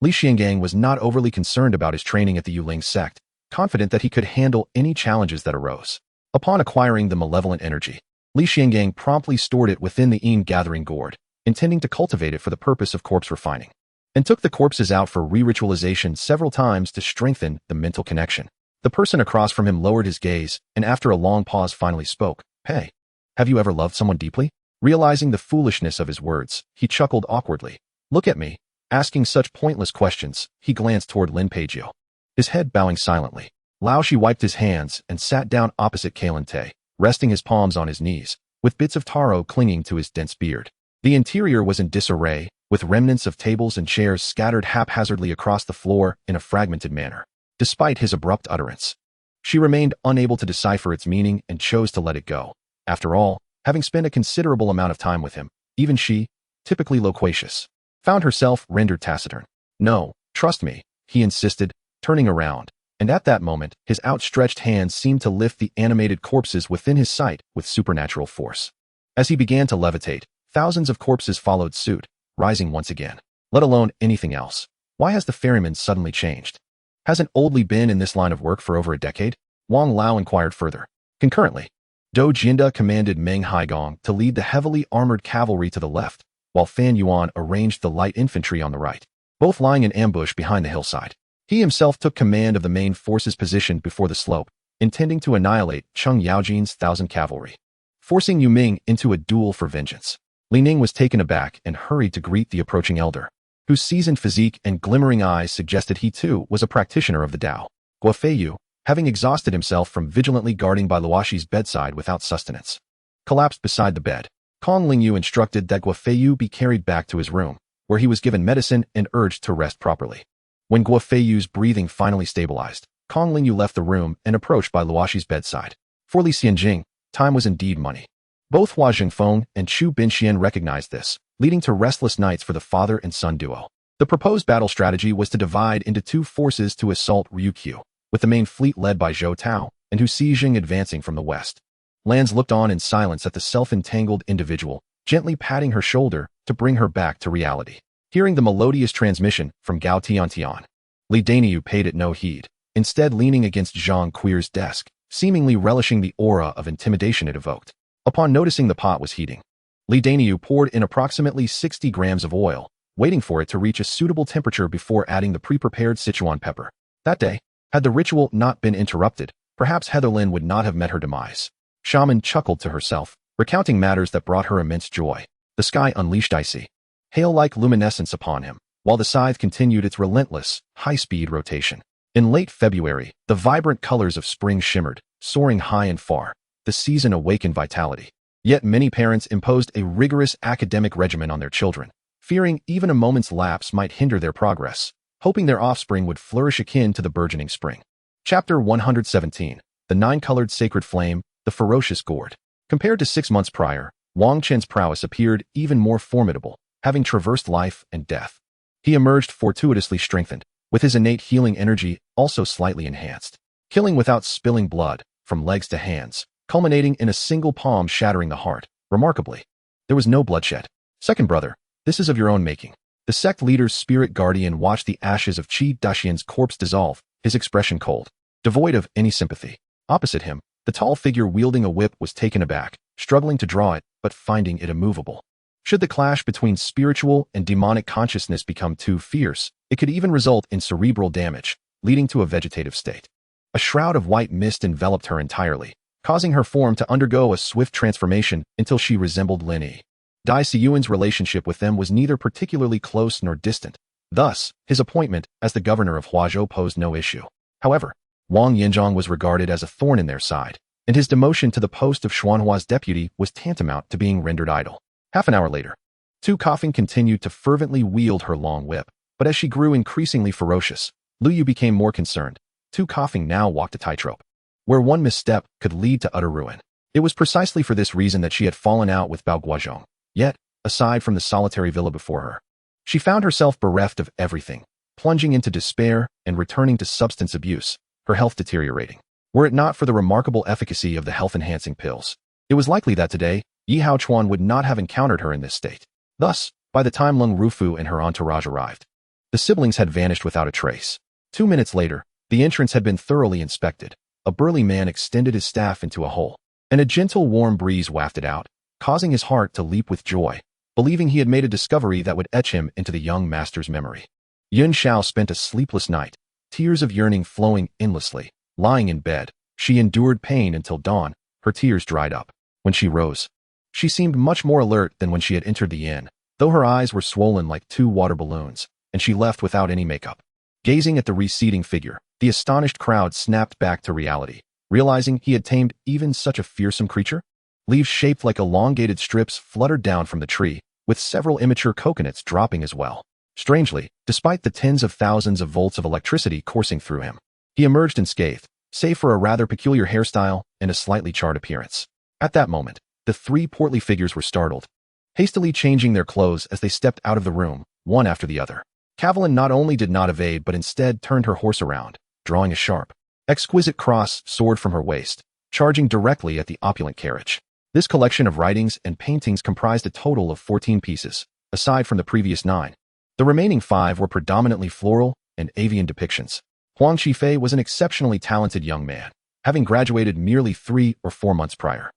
Li Xiangang was not overly concerned about his training at the Yuling sect, confident that he could handle any challenges that arose. Upon acquiring the malevolent energy, Li Xiangang promptly stored it within the Yin gathering gourd, intending to cultivate it for the purpose of corpse refining, and took the corpses out for re-ritualization several times to strengthen the mental connection. The person across from him lowered his gaze, and after a long pause finally spoke. Hey, have you ever loved someone deeply? Realizing the foolishness of his words, he chuckled awkwardly. Look at me. Asking such pointless questions, he glanced toward Lin Peijio, his head bowing silently. Lao Shi wiped his hands and sat down opposite Kalin Te, resting his palms on his knees, with bits of taro clinging to his dense beard. The interior was in disarray, with remnants of tables and chairs scattered haphazardly across the floor in a fragmented manner. Despite his abrupt utterance, she remained unable to decipher its meaning and chose to let it go. After all, having spent a considerable amount of time with him, even she, typically loquacious, found herself rendered taciturn. No, trust me, he insisted, turning around, and at that moment, his outstretched hands seemed to lift the animated corpses within his sight with supernatural force. As he began to levitate, thousands of corpses followed suit, rising once again. Let alone anything else. Why has the ferryman suddenly changed? Hasn't Oldly been in this line of work for over a decade? Wang Lao inquired further. Concurrently, Do Jinda commanded Meng Haigong to lead the heavily armored cavalry to the left, while Fan Yuan arranged the light infantry on the right, both lying in ambush behind the hillside. He himself took command of the main forces positioned before the slope, intending to annihilate Cheng Yaojin's 1,000 cavalry, forcing Yu Ming into a duel for vengeance. Li Ning was taken aback and hurried to greet the approaching elder, whose seasoned physique and glimmering eyes suggested he too was a practitioner of the Tao. Guofeiyu, having exhausted himself from vigilantly guarding by Luoshi's bedside without sustenance, collapsed beside the bed. Kong Lingyu instructed that Guofeiyu be carried back to his room, where he was given medicine and urged to rest properly. When Guofeiyu's breathing finally stabilized, Kong Lingyu left the room and approached by Luoshi's bedside. For Li Xianjing, time was indeed money. Both Hua Zhengfeng and Chu Binxian recognized this, leading to restless nights for the father and son duo. The proposed battle strategy was to divide into 2 forces to assault Ryukyu, with the main fleet led by Zhou Tao, and Hu Xijing advancing from the west. Lands looked on in silence at the self-entangled individual, gently patting her shoulder to bring her back to reality. Hearing the melodious transmission from Gao Tiantian, Li Daniyu paid it no heed, instead leaning against Zhang Quir's desk, seemingly relishing the aura of intimidation it evoked. Upon noticing the pot was heating, Li Daniu poured in approximately 60 grams of oil, waiting for it to reach a suitable temperature before adding the pre-prepared Sichuan pepper. That day, had the ritual not been interrupted, perhaps Heatherlyn would not have met her demise. Shaman chuckled to herself, recounting matters that brought her immense joy. The sky unleashed icy, hail-like luminescence upon him, while the scythe continued its relentless, high-speed rotation. In late February, the vibrant colors of spring shimmered, soaring high and far. The season awakened vitality. Yet many parents imposed a rigorous academic regimen on their children, fearing even a moment's lapse might hinder their progress, hoping their offspring would flourish akin to the burgeoning spring. Chapter 117. The Nine-Colored Sacred Flame, the Ferocious Gourd. Compared to 6 months prior, Wang Chen's prowess appeared even more formidable, having traversed life and death. He emerged fortuitously strengthened, with his innate healing energy also slightly enhanced, killing without spilling blood, from legs to hands, culminating in a single palm shattering the heart. Remarkably, there was no bloodshed. Second brother, this is of your own making. The sect leader's spirit guardian watched the ashes of Qi Daxian's corpse dissolve, his expression cold, devoid of any sympathy. Opposite him, the tall figure wielding a whip was taken aback, struggling to draw it, but finding it immovable. Should the clash between spiritual and demonic consciousness become too fierce, it could even result in cerebral damage, leading to a vegetative state. A shroud of white mist enveloped her entirely, causing her form to undergo a swift transformation until she resembled Lin Yi. Dai Siyuan's relationship with them was neither particularly close nor distant. Thus, his appointment as the governor of Huazhou posed no issue. However, Wang Yinzhong was regarded as a thorn in their side, and his demotion to the post of Xuanhua's deputy was tantamount to being rendered idle. Half an hour later, Tu Coughing continued to fervently wield her long whip, but as she grew increasingly ferocious, Lu Yu became more concerned. Tu Coughing now walked a tightrope, where one misstep could lead to utter ruin. It was precisely for this reason that she had fallen out with Bao Guozhong. Yet, aside from the solitary villa before her, she found herself bereft of everything, plunging into despair and returning to substance abuse, her health deteriorating. Were it not for the remarkable efficacy of the health-enhancing pills, it was likely that today, Yi Haochuan would not have encountered her in this state. Thus, by the time Lung Rufu and her entourage arrived, the siblings had vanished without a trace. 2 minutes later, the entrance had been thoroughly inspected. A burly man extended his staff into a hole, and a gentle warm breeze wafted out, causing his heart to leap with joy, believing he had made a discovery that would etch him into the young master's memory. Yun Xiao spent a sleepless night, tears of yearning flowing endlessly. Lying in bed, she endured pain until dawn. Her tears dried up. When she rose, she seemed much more alert than when she had entered the inn, though her eyes were swollen like 2 water balloons, and she left without any makeup. Gazing at the receding figure, the astonished crowd snapped back to reality, realizing he had tamed even such a fearsome creature. Leaves shaped like elongated strips fluttered down from the tree, with several immature coconuts dropping as well. Strangely, despite the tens of thousands of volts of electricity coursing through him, he emerged unscathed, save for a rather peculiar hairstyle and a slightly charred appearance. At that moment, the 3 portly figures were startled, hastily changing their clothes as they stepped out of the room, one after the other. Cavalin not only did not evade but instead turned her horse around, drawing a sharp, exquisite cross sword from her waist, charging directly at the opulent carriage. This collection of writings and paintings comprised a total of 14 pieces, aside from the previous 9. The remaining 5 were predominantly floral and avian depictions. Huang Qifei was an exceptionally talented young man, having graduated merely 3 or 4 months prior.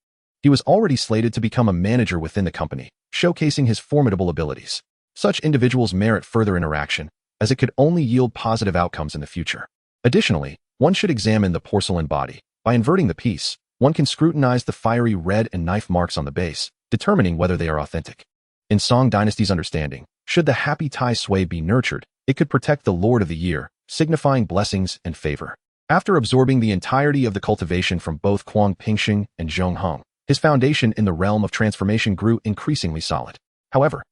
He was already slated to become a manager within the company, showcasing his formidable abilities. Such individuals merit further interaction, as it could only yield positive outcomes in the future. Additionally, one should examine the porcelain body. By inverting the piece, one can scrutinize the fiery red and knife marks on the base, determining whether they are authentic. In Song Dynasty's understanding, should the happy Tai Sui be nurtured, it could protect the Lord of the Year, signifying blessings and favor. After absorbing the entirety of the cultivation from both Kuang Pingxing and Zhong Hong, his foundation in the realm of transformation grew increasingly solid. However,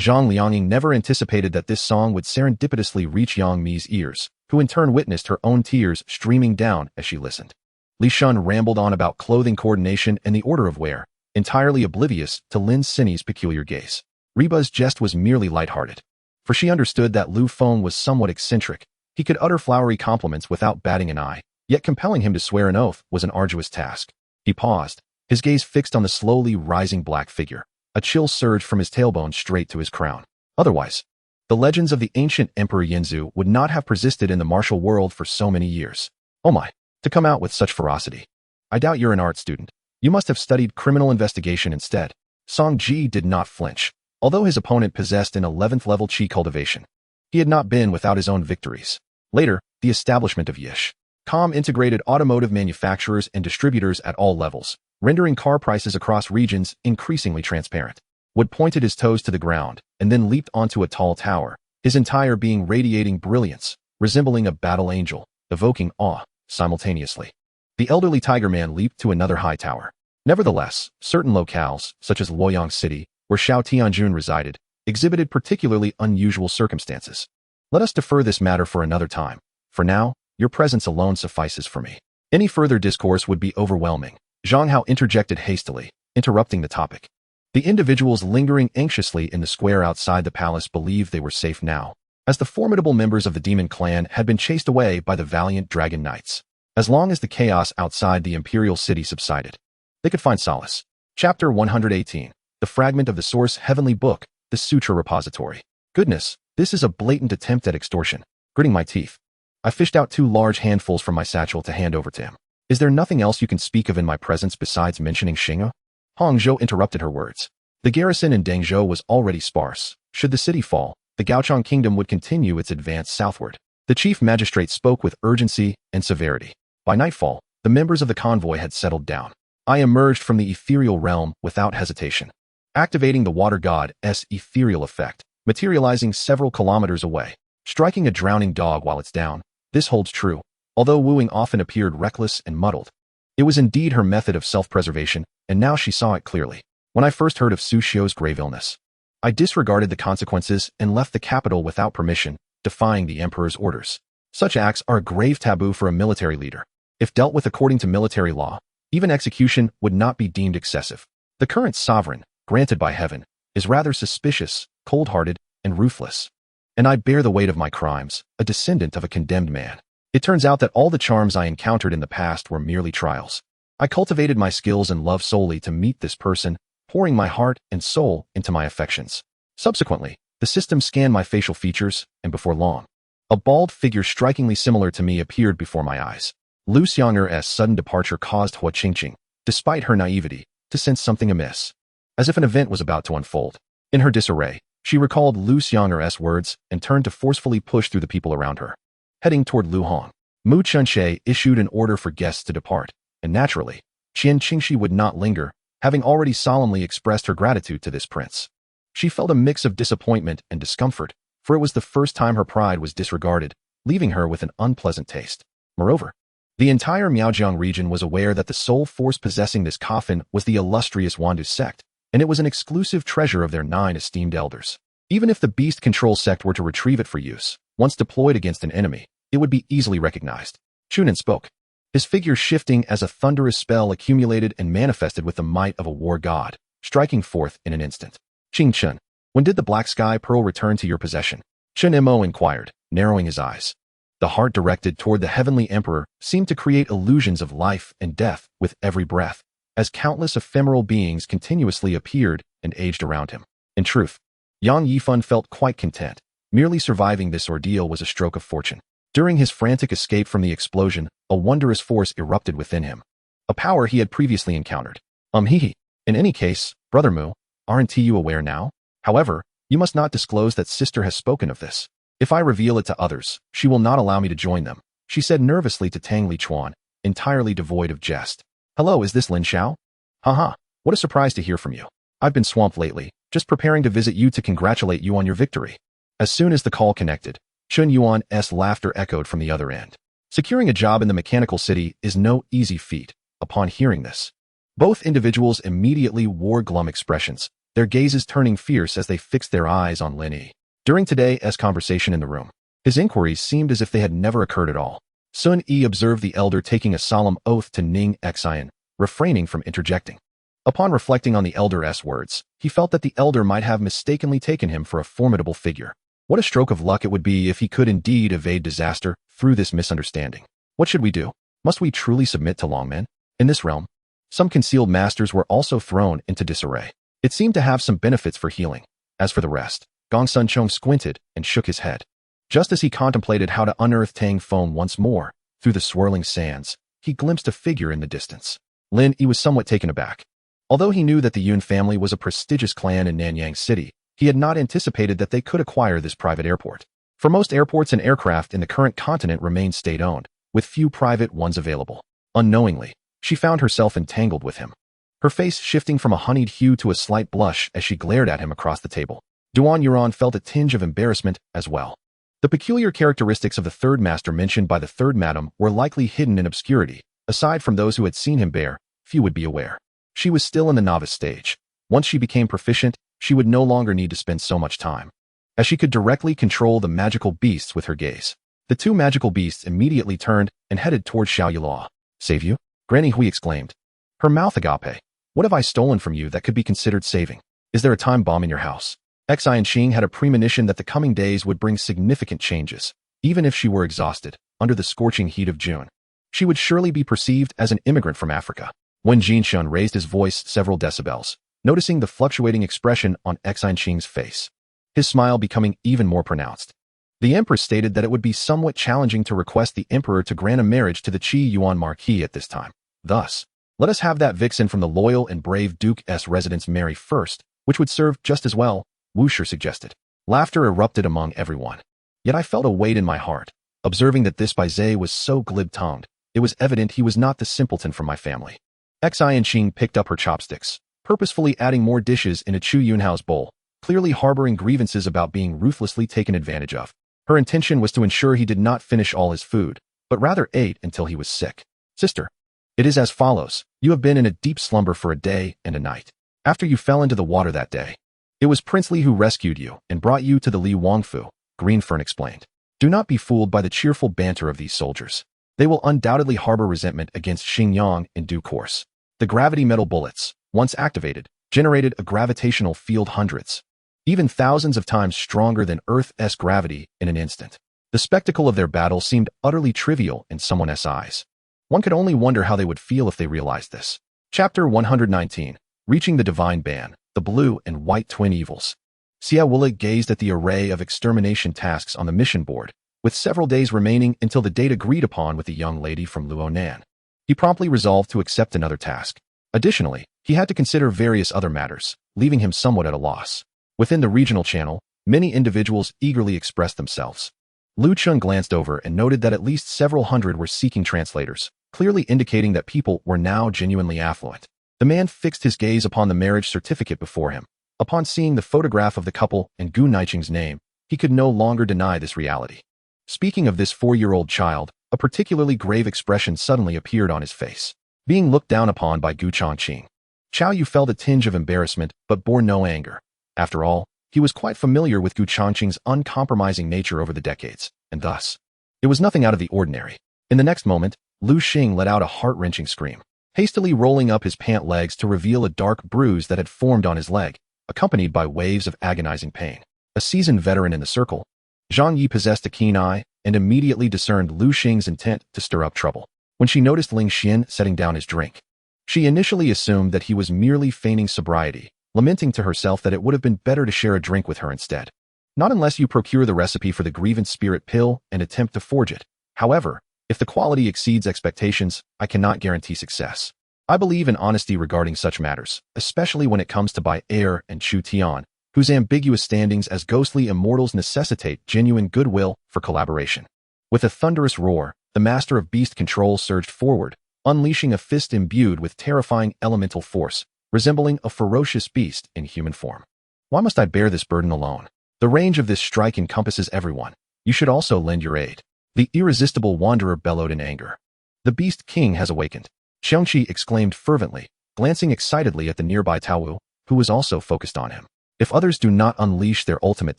Zhang Lianging never anticipated that this song would serendipitously reach Yang Mi's ears, who in turn witnessed her own tears streaming down as she listened. Li Shun rambled on about clothing coordination and the order of wear, entirely oblivious to Lin Sinyi's peculiar gaze. Reba's jest was merely lighthearted, for she understood that Lu Feng was somewhat eccentric. He could utter flowery compliments without batting an eye, yet compelling him to swear an oath was an arduous task. He paused, his gaze fixed on the slowly rising black figure. A chill surged from his tailbone straight to his crown. Otherwise, the legends of the ancient Emperor Yinzu would not have persisted in the martial world for so many years. Oh my, to come out with such ferocity. I doubt you're an art student. You must have studied criminal investigation instead. Song Ji did not flinch, although his opponent possessed an 11th level chi cultivation. He had not been without his own victories. Later, the establishment of Yish.com integrated automotive manufacturers and distributors at all levels, rendering car prices across regions increasingly transparent. Wood pointed his toes to the ground and then leaped onto a tall tower, his entire being radiating brilliance, resembling a battle angel, evoking awe simultaneously. The elderly tiger man leaped to another high tower. Nevertheless, certain locales, such as Luoyang City, where Xiao Tianjun resided, exhibited particularly unusual circumstances. Let us defer this matter for another time. For now, your presence alone suffices for me. Any further discourse would be overwhelming. Zhang Hao interjected hastily, interrupting the topic. The individuals lingering anxiously in the square outside the palace believed they were safe now, as the formidable members of the demon clan had been chased away by the valiant dragon knights. As long as the chaos outside the imperial city subsided, they could find solace. Chapter 118. The fragment of the source heavenly book, the sutra repository. Goodness, this is a blatant attempt at extortion. Gritting my teeth, I fished out 2 large handfuls from my satchel to hand over to him. Is there nothing else you can speak of in my presence besides mentioning Xing'e? Hong Zhou interrupted her words. The garrison in Dengzhou was already sparse. Should the city fall, the Gaochang kingdom would continue its advance southward. The chief magistrate spoke with urgency and severity. By nightfall, the members of the convoy had settled down. I emerged from the ethereal realm without hesitation, activating the water god's ethereal effect, materializing several kilometers away, striking a drowning dog while it's down. This holds true, although wooing often appeared reckless and muddled. It was indeed her method of self-preservation, and now she saw it clearly. When I first heard of Su Xiu's grave illness, I disregarded the consequences and left the capital without permission, defying the emperor's orders. Such acts are a grave taboo for a military leader. If dealt with according to military law, even execution would not be deemed excessive. The current sovereign, granted by heaven, is rather suspicious, cold-hearted, and ruthless. And I bear the weight of my crimes, a descendant of a condemned man. It turns out that all the charms I encountered in the past were merely trials. I cultivated my skills and love solely to meet this person, pouring my heart and soul into my affections. Subsequently, the system scanned my facial features, and before long, a bald figure strikingly similar to me appeared before my eyes. Lu Xiang'er's sudden departure caused Hua Qingqing, despite her naivety, to sense something amiss, as if an event was about to unfold. In her disarray, she recalled Lu Xiang'er's words and turned to forcefully push through the people around her. Heading toward Lu Hong, Mu Chunxie issued an order for guests to depart, and naturally, Qian Qingxi would not linger, having already solemnly expressed her gratitude to this prince. She felt a mix of disappointment and discomfort, for it was the first time her pride was disregarded, leaving her with an unpleasant taste. Moreover, the entire Miaojiang region was aware that the sole force possessing this coffin was the illustrious Wandu sect, and it was an exclusive treasure of their 9 esteemed elders. Even if the beast control sect were to retrieve it for use, once deployed against an enemy, it would be easily recognized. Chunin spoke, his figure shifting as a thunderous spell accumulated and manifested with the might of a war god, striking forth in an instant. Qing Chun, when did the Black Sky Pearl return to your possession? Chun Mo inquired, narrowing his eyes. The heart directed toward the heavenly emperor seemed to create illusions of life and death with every breath, as countless ephemeral beings continuously appeared and aged around him. In truth, Yang Yifan felt quite content. Merely surviving this ordeal was a stroke of fortune. During his frantic escape from the explosion, a wondrous force erupted within him, a power he had previously encountered. Hee. In any case, Brother Mu, aren't you aware now? However, you must not disclose that sister has spoken of this. If I reveal it to others, she will not allow me to join them, she said nervously to Tang Lichuan, entirely devoid of jest. Hello, is this Lin Xiao? Haha, what a surprise to hear from you. I've been swamped lately, just preparing to visit you to congratulate you on your victory. As soon as the call connected, Chun Yuan's laughter echoed from the other end. Securing a job in the mechanical city is no easy feat. Upon hearing this, both individuals immediately wore glum expressions, their gazes turning fierce as they fixed their eyes on Lin Yi. During today's conversation in the room, his inquiries seemed as if they had never occurred at all. Sun Yi observed the elder taking a solemn oath to Ning Xian, refraining from interjecting. Upon reflecting on the elder's words, he felt that the elder might have mistakenly taken him for a formidable figure. What a stroke of luck it would be if he could indeed evade disaster through this misunderstanding. What should we do? Must we truly submit to longmen? In this realm, some concealed masters were also thrown into disarray. It seemed to have some benefits for healing. As for the rest, Gong Sun Chong squinted and shook his head. Just as he contemplated how to unearth Tang Feng once more, through the swirling sands, he glimpsed a figure in the distance. Lin Yi was somewhat taken aback. Although he knew that the Yun family was a prestigious clan in Nanyang City, he had not anticipated that they could acquire this private airport. For most airports and aircraft in the current continent remain state-owned, with few private ones available. Unknowingly, she found herself entangled with him. Her face shifting from a honeyed hue to a slight blush as she glared at him across the table. Duan Yuan felt a tinge of embarrassment as well. The peculiar characteristics of the third master mentioned by the third madam were likely hidden in obscurity. Aside from those who had seen him bear, few would be aware. She was still in the novice stage. Once she became proficient, she would no longer need to spend so much time, as she could directly control the magical beasts with her gaze. The two magical beasts immediately turned and headed towards Xiao Yulaw. Save you? Granny Hui exclaimed. Her mouth agape. What have I stolen from you that could be considered saving? Is there a time bomb in your house? Xi and Xing had a premonition that the coming days would bring significant changes. Even if she were exhausted, under the scorching heat of June, she would surely be perceived as an immigrant from Africa. When Jinshun raised his voice several decibels, noticing the fluctuating expression on Xi and Xing's face, his smile becoming even more pronounced. The Empress stated that it would be somewhat challenging to request the Emperor to grant a marriage to the Qi Yuan Marquis at this time. Thus, let us have that vixen from the loyal and brave Duke's residence marry first, which would serve just as well, Wu Shi suggested. Laughter erupted among everyone. Yet I felt a weight in my heart. Observing that this Baizé was so glib-tongued, it was evident he was not the simpleton from my family. Xi and Xing picked up her chopsticks, purposefully adding more dishes in a Chu Yunhao's bowl, clearly harboring grievances about being ruthlessly taken advantage of. Her intention was to ensure he did not finish all his food, but rather ate until he was sick. Sister, it is as follows. You have been in a deep slumber for a day and a night. After you fell into the water that day, it was Prince Li who rescued you and brought you to the Li Wangfu, Green Fern explained. Do not be fooled by the cheerful banter of these soldiers. They will undoubtedly harbor resentment against Xingyang in due course. The gravity metal bullets, once activated, generated a gravitational field hundreds, even thousands of times stronger than Earth's gravity in an instant. The spectacle of their battle seemed utterly trivial in someone's eyes. One could only wonder how they would feel if they realized this. Chapter 119. Reaching the Divine Ban, the Blue and White Twin Evils. Xia Wuli gazed at the array of extermination tasks on the mission board, with several days remaining until the date agreed upon with the young lady from Luonan. He promptly resolved to accept another task. Additionally, he had to consider various other matters, leaving him somewhat at a loss. Within the regional channel, many individuals eagerly expressed themselves. Lu Chun glanced over and noted that at least several hundred were seeking translators, clearly indicating that people were now genuinely affluent. The man fixed his gaze upon the marriage certificate before him. Upon seeing the photograph of the couple and Gu Naiching's name, he could no longer deny this reality. Speaking of this 4-year-old child, a particularly grave expression suddenly appeared on his face. Being looked down upon by Gu Chongqing, Chao Yu felt a tinge of embarrassment but bore no anger. After all, he was quite familiar with Gu Chongqing's uncompromising nature over the decades, and thus, it was nothing out of the ordinary. In the next moment, Lu Xing let out a heart-wrenching scream, hastily rolling up his pant legs to reveal a dark bruise that had formed on his leg, accompanied by waves of agonizing pain. A seasoned veteran in the circle, Zhang Yi possessed a keen eye and immediately discerned Lu Xing's intent to stir up trouble. When she noticed Ling Xian setting down his drink, she initially assumed that he was merely feigning sobriety, lamenting to herself that it would have been better to share a drink with her instead. Not unless you procure the recipe for the grievance spirit pill and attempt to forge it. However, if the quality exceeds expectations, I cannot guarantee success. I believe in honesty regarding such matters, especially when it comes to Bai Er and Chu Tian, whose ambiguous standings as ghostly immortals necessitate genuine goodwill for collaboration. With a thunderous roar, the master of beast control surged forward, unleashing a fist imbued with terrifying elemental force, resembling a ferocious beast in human form. Why must I bear this burden alone? The range of this strike encompasses everyone. You should also lend your aid. The irresistible wanderer bellowed in anger. The beast king has awakened. Xiangqi exclaimed fervently, glancing excitedly at the nearby Taowu, who was also focused on him. If others do not unleash their ultimate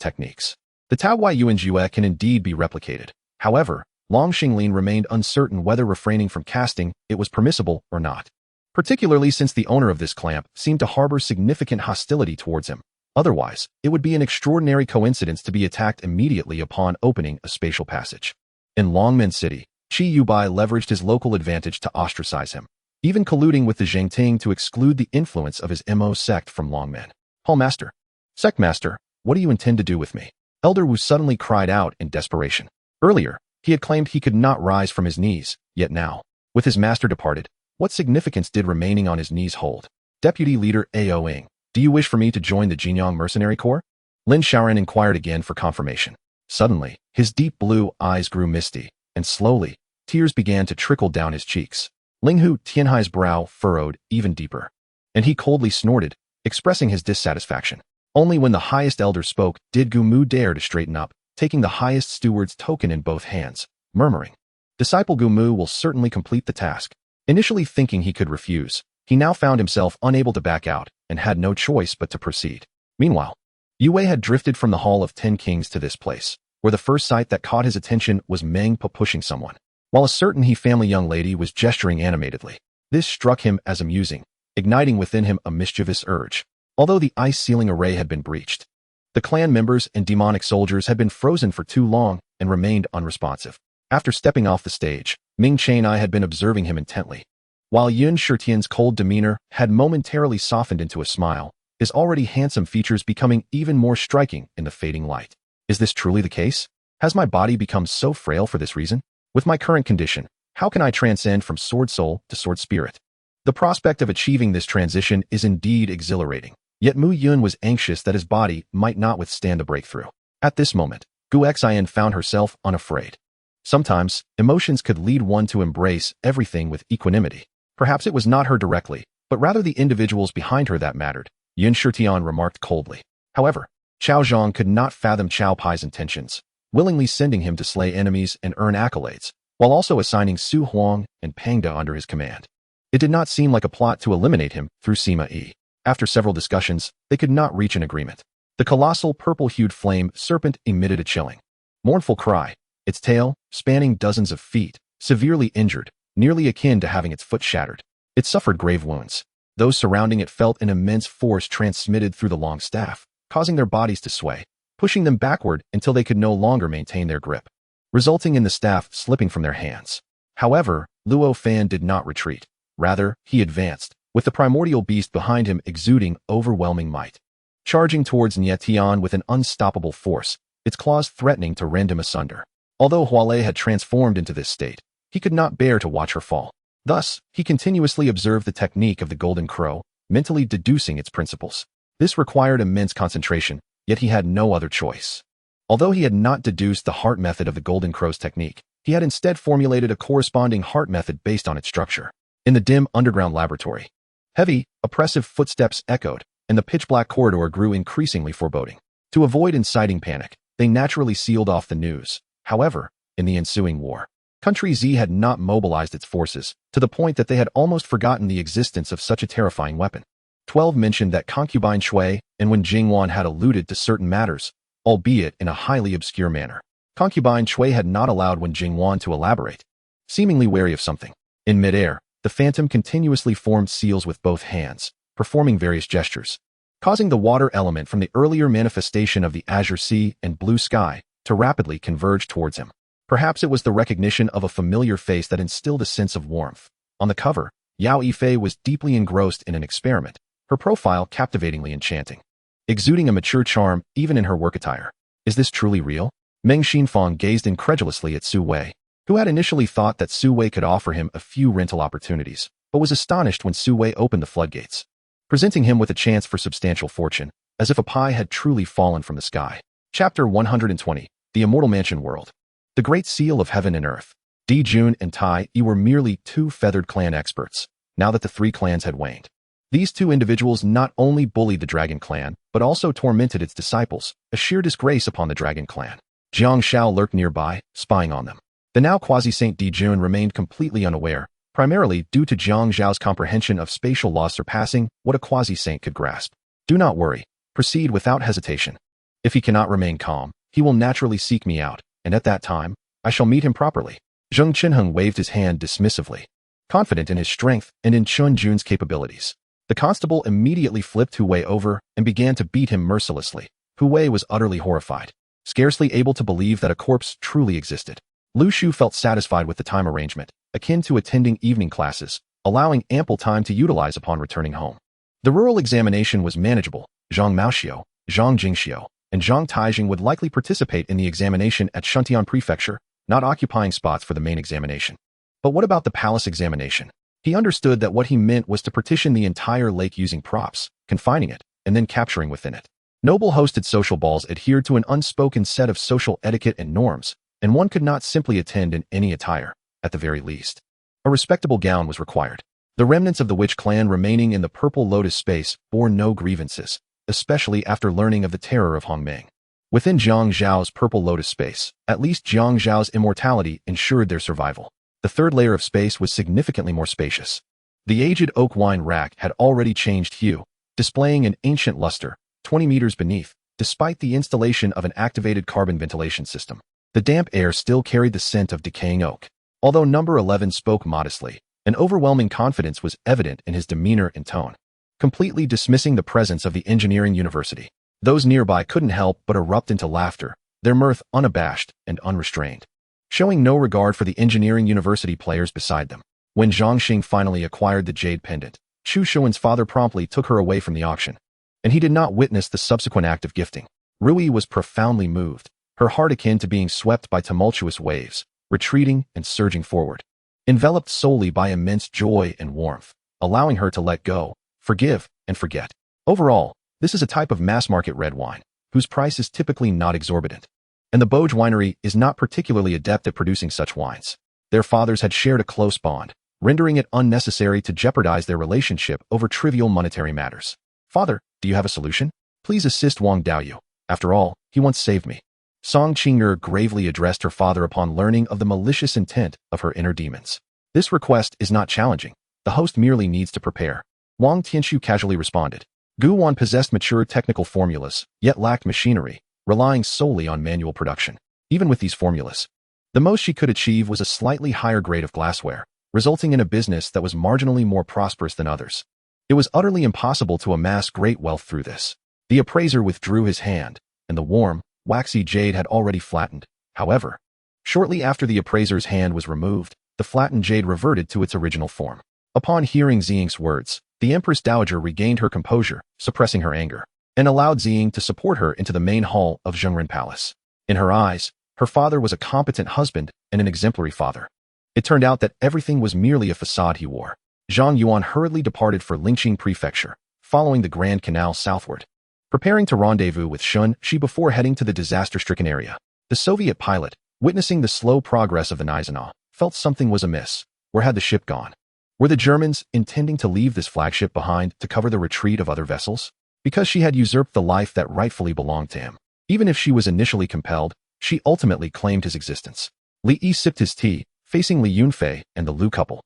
techniques, the Taowai Yuanjue can indeed be replicated. However, Long Xinglin remained uncertain whether refraining from casting it was permissible or not, particularly since the owner of this clamp seemed to harbor significant hostility towards him. Otherwise, it would be an extraordinary coincidence to be attacked immediately upon opening a spatial passage. In Longmen City, Qi Yubai leveraged his local advantage to ostracize him, even colluding with the Zhengting to exclude the influence of his Mo sect from Longmen. Hall Master, Sect Master, what do you intend to do with me? Elder Wu suddenly cried out in desperation. Earlier, he had claimed he could not rise from his knees, yet now, With his master departed, what significance did remaining on his knees hold? Deputy Leader A.O. Ing, do you wish for me to join the Jinyang Mercenary Corps? Lin Shaoran inquired again for confirmation. Suddenly, his deep blue eyes grew misty, and slowly, tears began to trickle down his cheeks. Linghu Tianhai's brow furrowed even deeper, and he coldly snorted, expressing his dissatisfaction. Only when the highest elder spoke did Gu Mu dare to straighten up, taking the highest steward's token in both hands, murmuring, "Disciple Gu Mu will certainly complete the task." Initially thinking he could refuse, he now found himself unable to back out and had no choice but to proceed. Meanwhile, Yue Wei had drifted from the Hall of 10 Kings to this place, where the first sight that caught his attention was Meng Po pushing someone, while a certain He family young lady was gesturing animatedly. This struck him as amusing, igniting within him a mischievous urge. Although the ice ceiling array had been breached, the clan members and demonic soldiers had been frozen for too long and remained unresponsive. After stepping off the stage, Ming Chang'ai had been observing him intently. While Yun Shitian's cold demeanor had momentarily softened into a smile, his already handsome features becoming even more striking in the fading light. Is this truly the case? Has my body become so frail for this reason? With my current condition, how can I transcend from sword soul to sword spirit? The prospect of achieving this transition is indeed exhilarating. Yet Mu Yun was anxious that his body might not withstand the breakthrough. At this moment, Gu Xian found herself unafraid. Sometimes, emotions could lead one to embrace everything with equanimity. Perhaps it was not her directly, but rather the individuals behind her that mattered, Yun Shitian remarked coldly. However, Chao Zhang could not fathom Chao Pai's intentions, willingly sending him to slay enemies and earn accolades, while also assigning Su Huang and Pang Da under his command. It did not seem like a plot to eliminate him through Sima Yi. After several discussions, they could not reach an agreement. The colossal purple-hued flame serpent emitted a chilling, mournful cry, its tail, spanning dozens of feet, severely injured, nearly akin to having its foot shattered. It suffered grave wounds. Those surrounding it felt an immense force transmitted through the long staff, causing their bodies to sway, pushing them backward until they could no longer maintain their grip, resulting in the staff slipping from their hands. However, Luo Fan did not retreat. Rather, he advanced, with the primordial beast behind him exuding overwhelming might. Charging towards Nye Tian with an unstoppable force, its claws threatening to rend him asunder. Although Hualei had transformed into this state, he could not bear to watch her fall. Thus, he continuously observed the technique of the Golden Crow, mentally deducing its principles. This required immense concentration, yet he had no other choice. Although he had not deduced the heart method of the Golden Crow's technique, he had instead formulated a corresponding heart method based on its structure. In the dim underground laboratory, heavy, oppressive footsteps echoed, and the pitch-black corridor grew increasingly foreboding. To avoid inciting panic, they naturally sealed off the news. However, in the ensuing war, Country Z had not mobilized its forces, to the point that they had almost forgotten the existence of such a terrifying weapon. 12 mentioned that concubine Shui and Wen Jingwan had alluded to certain matters, albeit in a highly obscure manner. Concubine Shui had not allowed Wen Jingwan to elaborate. Seemingly wary of something, in midair, the phantom continuously formed seals with both hands, performing various gestures, causing the water element from the earlier manifestation of the azure sea and blue sky to rapidly converge towards him. Perhaps it was the recognition of a familiar face that instilled a sense of warmth. On the cover, Yao Yifei was deeply engrossed in an experiment, her profile captivatingly enchanting, exuding a mature charm even in her work attire. Is this truly real? Meng Xinfang gazed incredulously at Su Wei, who had initially thought that Su Wei could offer him a few rental opportunities, but was astonished when Su Wei opened the floodgates, presenting him with a chance for substantial fortune, as if a pie had truly fallen from the sky. Chapter 120, The Immortal Mansion World. The Great Seal of Heaven and Earth. Di Jun and Tai Yi were merely two feathered clan experts, now that the three clans had waned. These two individuals not only bullied the Dragon Clan, but also tormented its disciples, a sheer disgrace upon the Dragon Clan. Jiang Shao lurked nearby, spying on them. The now quasi-saint Di Jun remained completely unaware, primarily due to Jiang Zhao's comprehension of spatial laws surpassing what a quasi-saint could grasp. Do not worry. Proceed without hesitation. If he cannot remain calm, he will naturally seek me out, and at that time, I shall meet him properly. Zheng Qinheng waved his hand dismissively, confident in his strength and in Chun Jun's capabilities. The constable immediately flipped Hu Wei over and began to beat him mercilessly. Hu Wei was utterly horrified, scarcely able to believe that a corpse truly existed. Lu Shu felt satisfied with the time arrangement, akin to attending evening classes, allowing ample time to utilize upon returning home. The rural examination was manageable. Zhang Maoxiu, Zhang Jingxiu, and Zhang Taijing would likely participate in the examination at Shuntian Prefecture, not occupying spots for the main examination. But what about the palace examination? He understood that what he meant was to partition the entire lake using props, confining it, and then capturing within it. Noble-hosted social balls adhered to an unspoken set of social etiquette and norms, and one could not simply attend in any attire, at the very least. A respectable gown was required. The remnants of the witch clan remaining in the Purple Lotus space bore no grievances, especially after learning of the terror of Hongmeng. Within Jiang Zhao's Purple Lotus space, at least Jiang Zhao's immortality ensured their survival. The third layer of space was significantly more spacious. The aged oak wine rack had already changed hue, displaying an ancient luster, 20 meters beneath, despite the installation of an activated carbon ventilation system. The damp air still carried the scent of decaying oak. Although number 11 spoke modestly, an overwhelming confidence was evident in his demeanor and tone, completely dismissing the presence of the engineering university. Those nearby couldn't help but erupt into laughter, their mirth unabashed and unrestrained, showing no regard for the engineering university players beside them. When Zhangxing finally acquired the jade pendant, Chu Shuan's father promptly took her away from the auction, and he did not witness the subsequent act of gifting. Rui was profoundly moved, her heart akin to being swept by tumultuous waves, retreating and surging forward, enveloped solely by immense joy and warmth, allowing her to let go, forgive, and forget. Overall, this is a type of mass-market red wine, whose price is typically not exorbitant. And the Boj winery is not particularly adept at producing such wines. Their fathers had shared a close bond, rendering it unnecessary to jeopardize their relationship over trivial monetary matters. Father, do you have a solution? Please assist Wang Daoyu. After all, he once saved me. Song Qing'er gravely addressed her father upon learning of the malicious intent of her inner demons. This request is not challenging. The host merely needs to prepare. Wang Tianshu casually responded. Gu Wan possessed mature technical formulas, yet lacked machinery, relying solely on manual production. Even with these formulas, the most she could achieve was a slightly higher grade of glassware, resulting in a business that was marginally more prosperous than others. It was utterly impossible to amass great wealth through this. The appraiser withdrew his hand, and the warm, waxy jade had already flattened. However, shortly after the appraiser's hand was removed, the flattened jade reverted to its original form. Upon hearing Ziying's words, the Empress Dowager regained her composure, suppressing her anger, and allowed Ziying to support her into the main hall of Zhengren Palace. In her eyes, her father was a competent husband and an exemplary father. It turned out that everything was merely a facade he wore. Zhang Yuan hurriedly departed for Lingqing Prefecture, following the Grand Canal southward, preparing to rendezvous with Shun Shi before heading to the disaster-stricken area. The Soviet pilot, witnessing the slow progress of the Gneisenau, felt something was amiss. Where had the ship gone? Were the Germans intending to leave this flagship behind to cover the retreat of other vessels? Because she had usurped the life that rightfully belonged to him. Even if she was initially compelled, she ultimately claimed his existence. Li Yi sipped his tea, facing Li Yunfei and the Lu couple.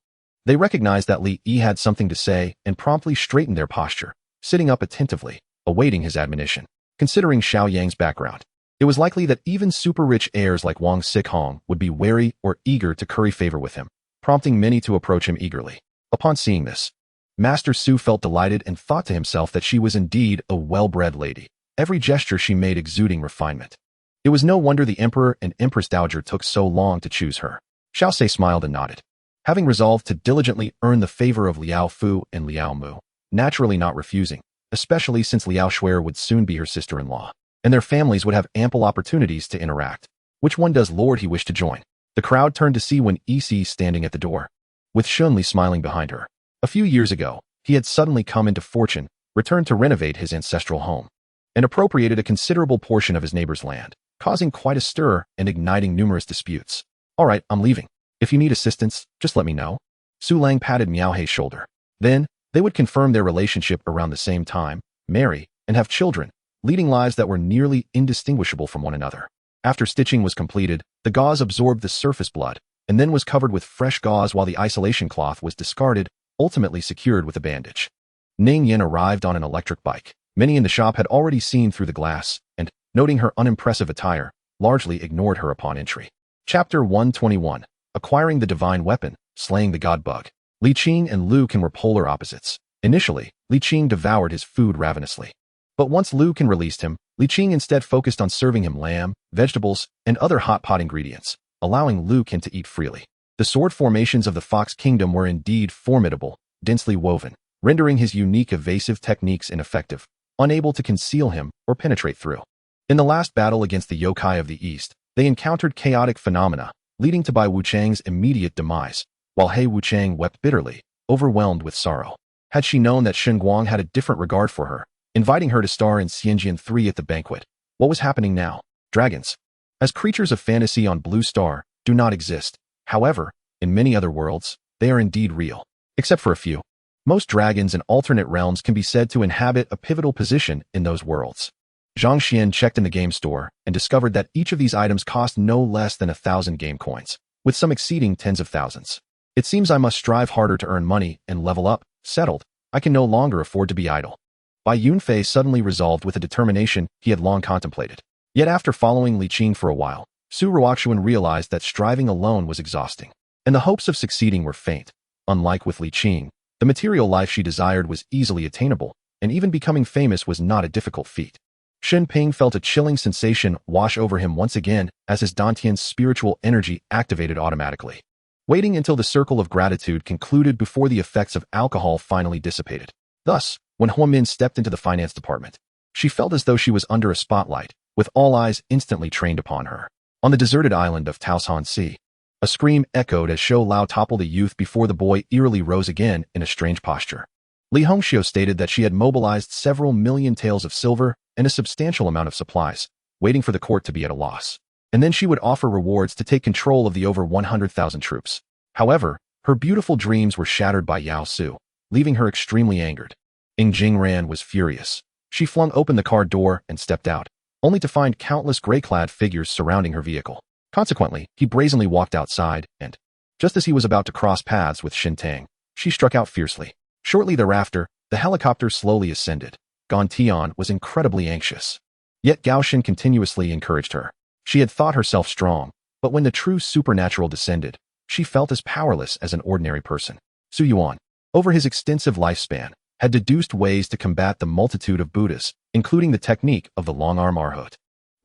They recognized that Li Yi had something to say and promptly straightened their posture, sitting up attentively, awaiting his admonition. Considering Xiao Yang's background, it was likely that even super-rich heirs like Wang Sickhong would be wary or eager to curry favor with him, prompting many to approach him eagerly. Upon seeing this, Master Su felt delighted and thought to himself that she was indeed a well-bred lady, every gesture she made exuding refinement. It was no wonder the Emperor and Empress Dowager took so long to choose her. Xiao Sei smiled and nodded. Having resolved to diligently earn the favor of Liao Fu and Liao Mu, naturally not refusing, especially since Liao Shuer would soon be her sister-in-law, and their families would have ample opportunities to interact. Which one does Lord he wish to join? The crowd turned to see Wen Yi standing at the door, with Shunli smiling behind her. A few years ago, he had suddenly come into fortune, returned to renovate his ancestral home, and appropriated a considerable portion of his neighbor's land, causing quite a stir and igniting numerous disputes. All right, I'm leaving. If you need assistance, just let me know. Su Lang patted Miao Hei's shoulder. Then, they would confirm their relationship around the same time, marry, and have children, leading lives that were nearly indistinguishable from one another. After stitching was completed, the gauze absorbed the surface blood, and then was covered with fresh gauze while the isolation cloth was discarded, ultimately secured with a bandage. Ning Yin arrived on an electric bike. Many in the shop had already seen through the glass, and, noting her unimpressive attire, largely ignored her upon entry. Chapter 121. Acquiring the Divine Weapon, Slaying the God Bug. Li Qing and Lu Can were polar opposites. Initially, Li Qing devoured his food ravenously. But once Lu Can released him, Li Qing instead focused on serving him lamb, vegetables, and other hot pot ingredients, allowing Lu Can to eat freely. The sword formations of the Fox Kingdom were indeed formidable, densely woven, rendering his unique evasive techniques ineffective, unable to conceal him or penetrate through. In the last battle against the yokai of the East, they encountered chaotic phenomena, leading to Bai Wuchang's immediate demise, while He Wuchang wept bitterly, overwhelmed with sorrow. Had she known that Shen Guang had a different regard for her, inviting her to star in Xianjian 3 at the banquet, what was happening now? Dragons, as creatures of fantasy on Blue Star, do not exist. However, in many other worlds, they are indeed real. Except for a few. Most dragons in alternate realms can be said to inhabit a pivotal position in those worlds. Zhang Xian checked in the game store and discovered that each of these items cost no less than 1,000 game coins, with some exceeding tens of thousands. It seems I must strive harder to earn money and level up. Settled. I can no longer afford to be idle. Bai Yunfei suddenly resolved with a determination he had long contemplated. Yet after following Li Qing for a while, Su Ruoxuan realized that striving alone was exhausting, and the hopes of succeeding were faint. Unlike with Li Qing, the material life she desired was easily attainable, and even becoming famous was not a difficult feat. Shen Ping felt a chilling sensation wash over him once again as his Dantian's spiritual energy activated automatically, waiting until the circle of gratitude concluded before the effects of alcohol finally dissipated. Thus, when Huamin stepped into the finance department, she felt as though she was under a spotlight, with all eyes instantly trained upon her. On the deserted island of Taoshan Sea, a scream echoed as Shou Lao toppled a youth before the boy eerily rose again in a strange posture. Li Hongxiu stated that she had mobilized several million taels of silver and a substantial amount of supplies, waiting for the court to be at a loss. And then she would offer rewards to take control of the over 100,000 troops. However, her beautiful dreams were shattered by Yao Su, leaving her extremely angered. Ying Jingran was furious. She flung open the car door and stepped out, only to find countless gray-clad figures surrounding her vehicle. Consequently, he brazenly walked outside, and, just as he was about to cross paths with Xin Tang, she struck out fiercely. Shortly thereafter, the helicopter slowly ascended. Gan Tian was incredibly anxious. Yet Gao Shen continuously encouraged her. She had thought herself strong, but when the true supernatural descended, she felt as powerless as an ordinary person. Su Yuan, over his extensive lifespan, had deduced ways to combat the multitude of Buddhas, including the technique of the long arm Arhut.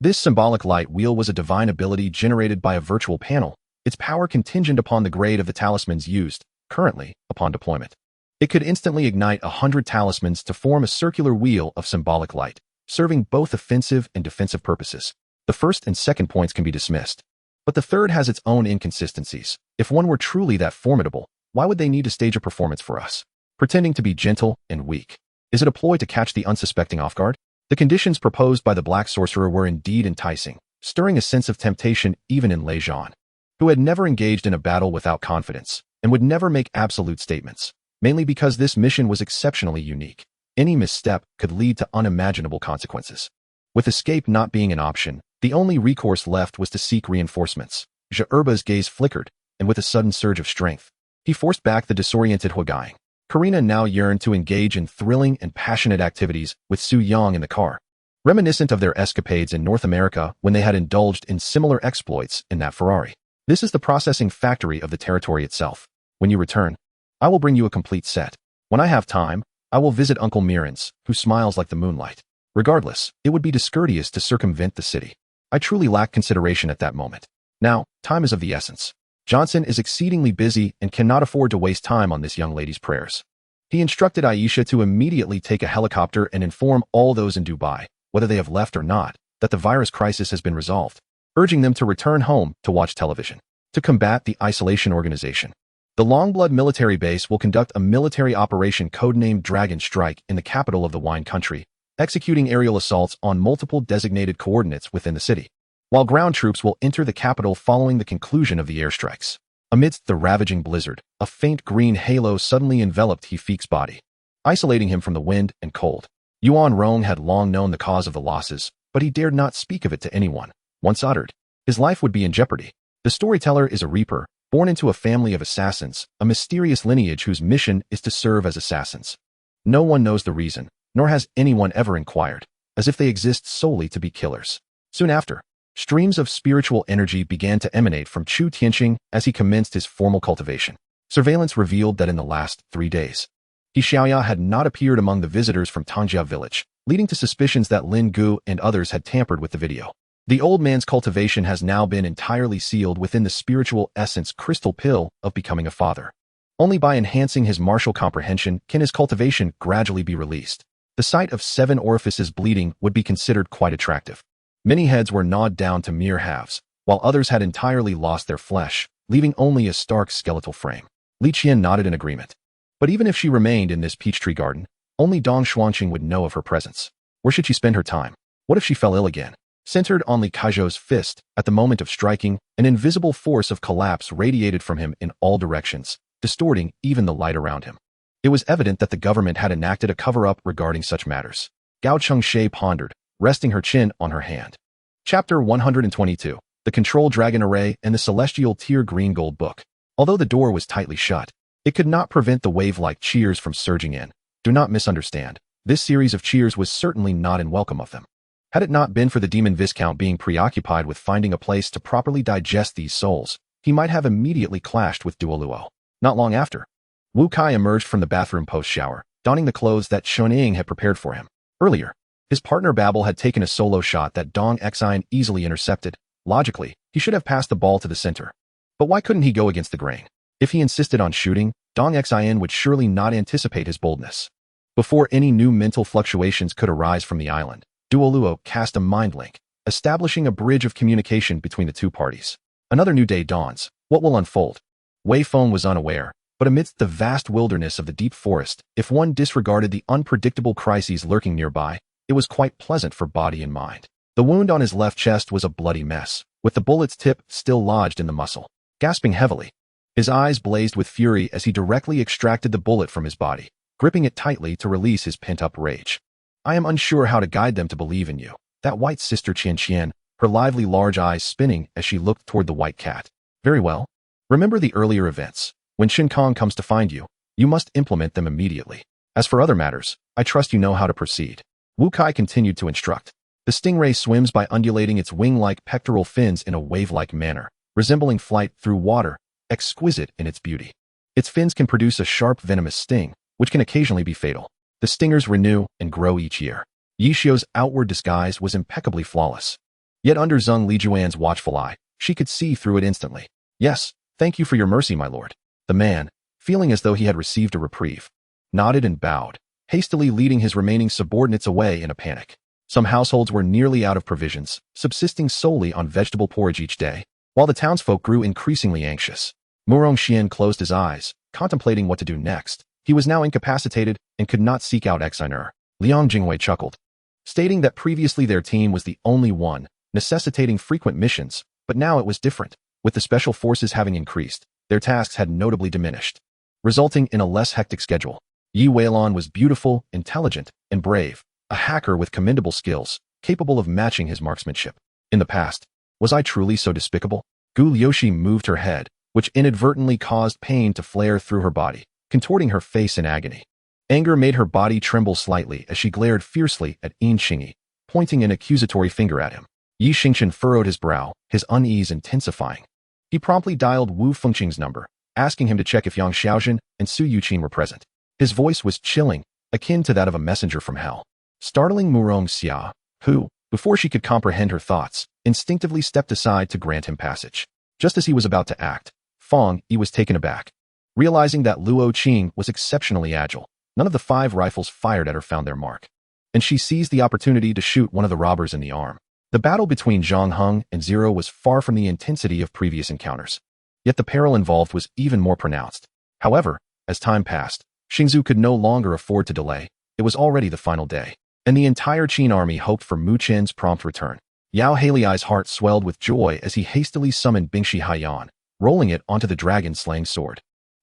This symbolic light wheel was a divine ability generated by a virtual panel, its power contingent upon the grade of the talismans used, currently, upon deployment. It could instantly ignite 100 talismans to form a circular wheel of symbolic light, serving both offensive and defensive purposes. The first and second points can be dismissed, but the third has its own inconsistencies. If one were truly that formidable, why would they need to stage a performance for us? Pretending to be gentle and weak. Is it a ploy to catch the unsuspecting off guard? The conditions proposed by the Black Sorcerer were indeed enticing, stirring a sense of temptation even in Lei Zhan, who had never engaged in a battle without confidence, and would never make absolute statements, mainly because this mission was exceptionally unique. Any misstep could lead to unimaginable consequences. With escape not being an option, the only recourse left was to seek reinforcements. Zhe'erba's gaze flickered, and with a sudden surge of strength, he forced back the disoriented Huagai. Karina now yearned to engage in thrilling and passionate activities with Su Yang in the car, reminiscent of their escapades in North America when they had indulged in similar exploits in that Ferrari. This is the processing factory of the territory itself. When you return, I will bring you a complete set. When I have time, I will visit Uncle Mirans, who smiles like the moonlight. Regardless, it would be discourteous to circumvent the city. I truly lack consideration at that moment. Now, time is of the essence. Johnson is exceedingly busy and cannot afford to waste time on this young lady's prayers. He instructed Aisha to immediately take a helicopter and inform all those in Dubai, whether they have left or not, that the virus crisis has been resolved, urging them to return home to watch television. To combat the isolation organization, the Longblood military base will conduct a military operation codenamed Dragon Strike in the capital of the wine country, executing aerial assaults on multiple designated coordinates within the city, while ground troops will enter the capital following the conclusion of the airstrikes. Amidst the ravaging blizzard, a faint green halo suddenly enveloped Hefik's body, isolating him from the wind and cold. Yuan Rong had long known the cause of the losses, but he dared not speak of it to anyone. Once uttered, his life would be in jeopardy. The storyteller is a reaper, born into a family of assassins, a mysterious lineage whose mission is to serve as assassins. No one knows the reason, nor has anyone ever inquired, as if they exist solely to be killers. Soon after, streams of spiritual energy began to emanate from Chu Tianqing as he commenced his formal cultivation. Surveillance revealed that in the last 3 days, He Xiaoya had not appeared among the visitors from Tangjia village, leading to suspicions that Lin Gu and others had tampered with the video. The old man's cultivation has now been entirely sealed within the spiritual essence crystal pill of becoming a father. Only by enhancing his martial comprehension can his cultivation gradually be released. The sight of 7 orifices bleeding would be considered quite attractive. Many heads were gnawed down to mere halves, while others had entirely lost their flesh, leaving only a stark skeletal frame. Li Qian nodded in agreement. But even if she remained in this peach tree garden, only Dong Xuanqing would know of her presence. Where should she spend her time? What if she fell ill again? Centered on Li Kaizhou's fist, at the moment of striking, an invisible force of collapse radiated from him in all directions, distorting even the light around him. It was evident that the government had enacted a cover-up regarding such matters. Gao Chengshe pondered, resting her chin on her hand. Chapter 122. The Control Dragon Array and the Celestial Tier Green Gold Book. Although the door was tightly shut, it could not prevent the wave-like cheers from surging in. Do not misunderstand. This series of cheers was certainly not in welcome of them. Had it not been for the demon Viscount being preoccupied with finding a place to properly digest these souls, he might have immediately clashed with Duoluo. Not long after, Wu Kai emerged from the bathroom post-shower, donning the clothes that Xuanying had prepared for him. Earlier, his partner Babel had taken a solo shot that Dong Xian easily intercepted. Logically, he should have passed the ball to the center. But why couldn't he go against the grain? If he insisted on shooting, Dong Xian would surely not anticipate his boldness. Before any new mental fluctuations could arise from the island, Duoluo cast a mind link, establishing a bridge of communication between the two parties. Another new day dawns. What will unfold? Wei Feng was unaware, but amidst the vast wilderness of the deep forest, if one disregarded the unpredictable crises lurking nearby, it was quite pleasant for body and mind. The wound on his left chest was a bloody mess, with the bullet's tip still lodged in the muscle. Gasping heavily, his eyes blazed with fury as he directly extracted the bullet from his body, gripping it tightly to release his pent-up rage. I am unsure how to guide them to believe in you. That white sister Qian, her lively large eyes spinning as she looked toward the white cat. Very well. Remember the earlier events. When Shin Kong comes to find you, you must implement them immediately. As for other matters, I trust you know how to proceed. Wu Kai continued to instruct. The stingray swims by undulating its wing-like pectoral fins in a wave-like manner, resembling flight through water, exquisite in its beauty. Its fins can produce a sharp venomous sting, which can occasionally be fatal. The stingers renew and grow each year. Yi Xiu's outward disguise was impeccably flawless. Yet under Zheng Lijuan's watchful eye, she could see through it instantly. Yes, thank you for your mercy, my lord. The man, feeling as though he had received a reprieve, nodded and bowed, hastily leading his remaining subordinates away in a panic. Some households were nearly out of provisions, subsisting solely on vegetable porridge each day, while the townsfolk grew increasingly anxious. Murong Xian closed his eyes, contemplating what to do next. He was now incapacitated and could not seek out Exiner. Liang Jingwei chuckled, stating that previously their team was the only one, necessitating frequent missions, but now it was different. With the special forces having increased, their tasks had notably diminished, resulting in a less hectic schedule. Yi Weilon was beautiful, intelligent, and brave, a hacker with commendable skills, capable of matching his marksmanship. In the past, was I truly so despicable? Gu Liushi moved her head, which inadvertently caused pain to flare through her body, contorting her face in agony. Anger made her body tremble slightly as she glared fiercely at Yin Xingyi, pointing an accusatory finger at him. Yi Xingchen furrowed his brow, his unease intensifying. He promptly dialed Wu Fengqing's number, asking him to check if Yang Xiaojun and Su Yuqin were present. His voice was chilling, akin to that of a messenger from hell, startling Murong Xia, who, before she could comprehend her thoughts, instinctively stepped aside to grant him passage. Just as he was about to act, Fang Yi was taken aback. Realizing that Luo Qing was exceptionally agile, none of the 5 rifles fired at her found their mark, and she seized the opportunity to shoot one of the robbers in the arm. The battle between Zhang Heng and Zero was far from the intensity of previous encounters, yet the peril involved was even more pronounced. However, as time passed, Xingzu could no longer afford to delay. It was already the final day, and the entire Qin army hoped for Mu Chen's prompt return. Yao Haley's heart swelled with joy as he hastily summoned Bingshi Haiyan, rolling it onto the dragon-slaying sword,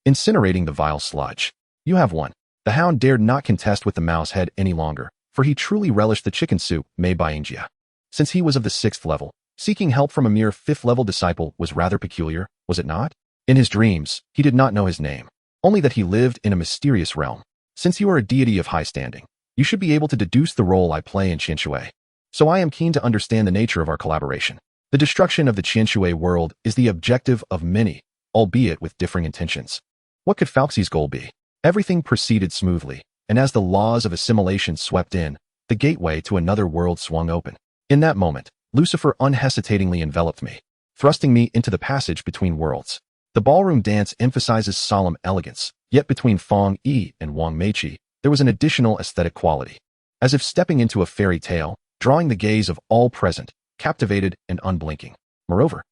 incinerating the vile sludge. You have won. The hound dared not contest with the mouse head any longer, for he truly relished the chicken soup made by Ingjia. Since he was of the 6th level, seeking help from a mere 5th-level disciple was rather peculiar, was it not? In his dreams, he did not know his name, only that he lived in a mysterious realm. Since you are a deity of high standing, you should be able to deduce the role I play in Qianshui. So I am keen to understand the nature of our collaboration. The destruction of the Qianshui world is the objective of many, albeit with differing intentions. What could Falxi's goal be? Everything proceeded smoothly, and as the laws of assimilation swept in, the gateway to another world swung open. In that moment, Lucifer unhesitatingly enveloped me, thrusting me into the passage between worlds. The ballroom dance emphasizes solemn elegance, yet between Fang Yi and Wang Meiqi, there was an additional aesthetic quality. As if stepping into a fairy tale, drawing the gaze of all present, captivated and unblinking. Moreover,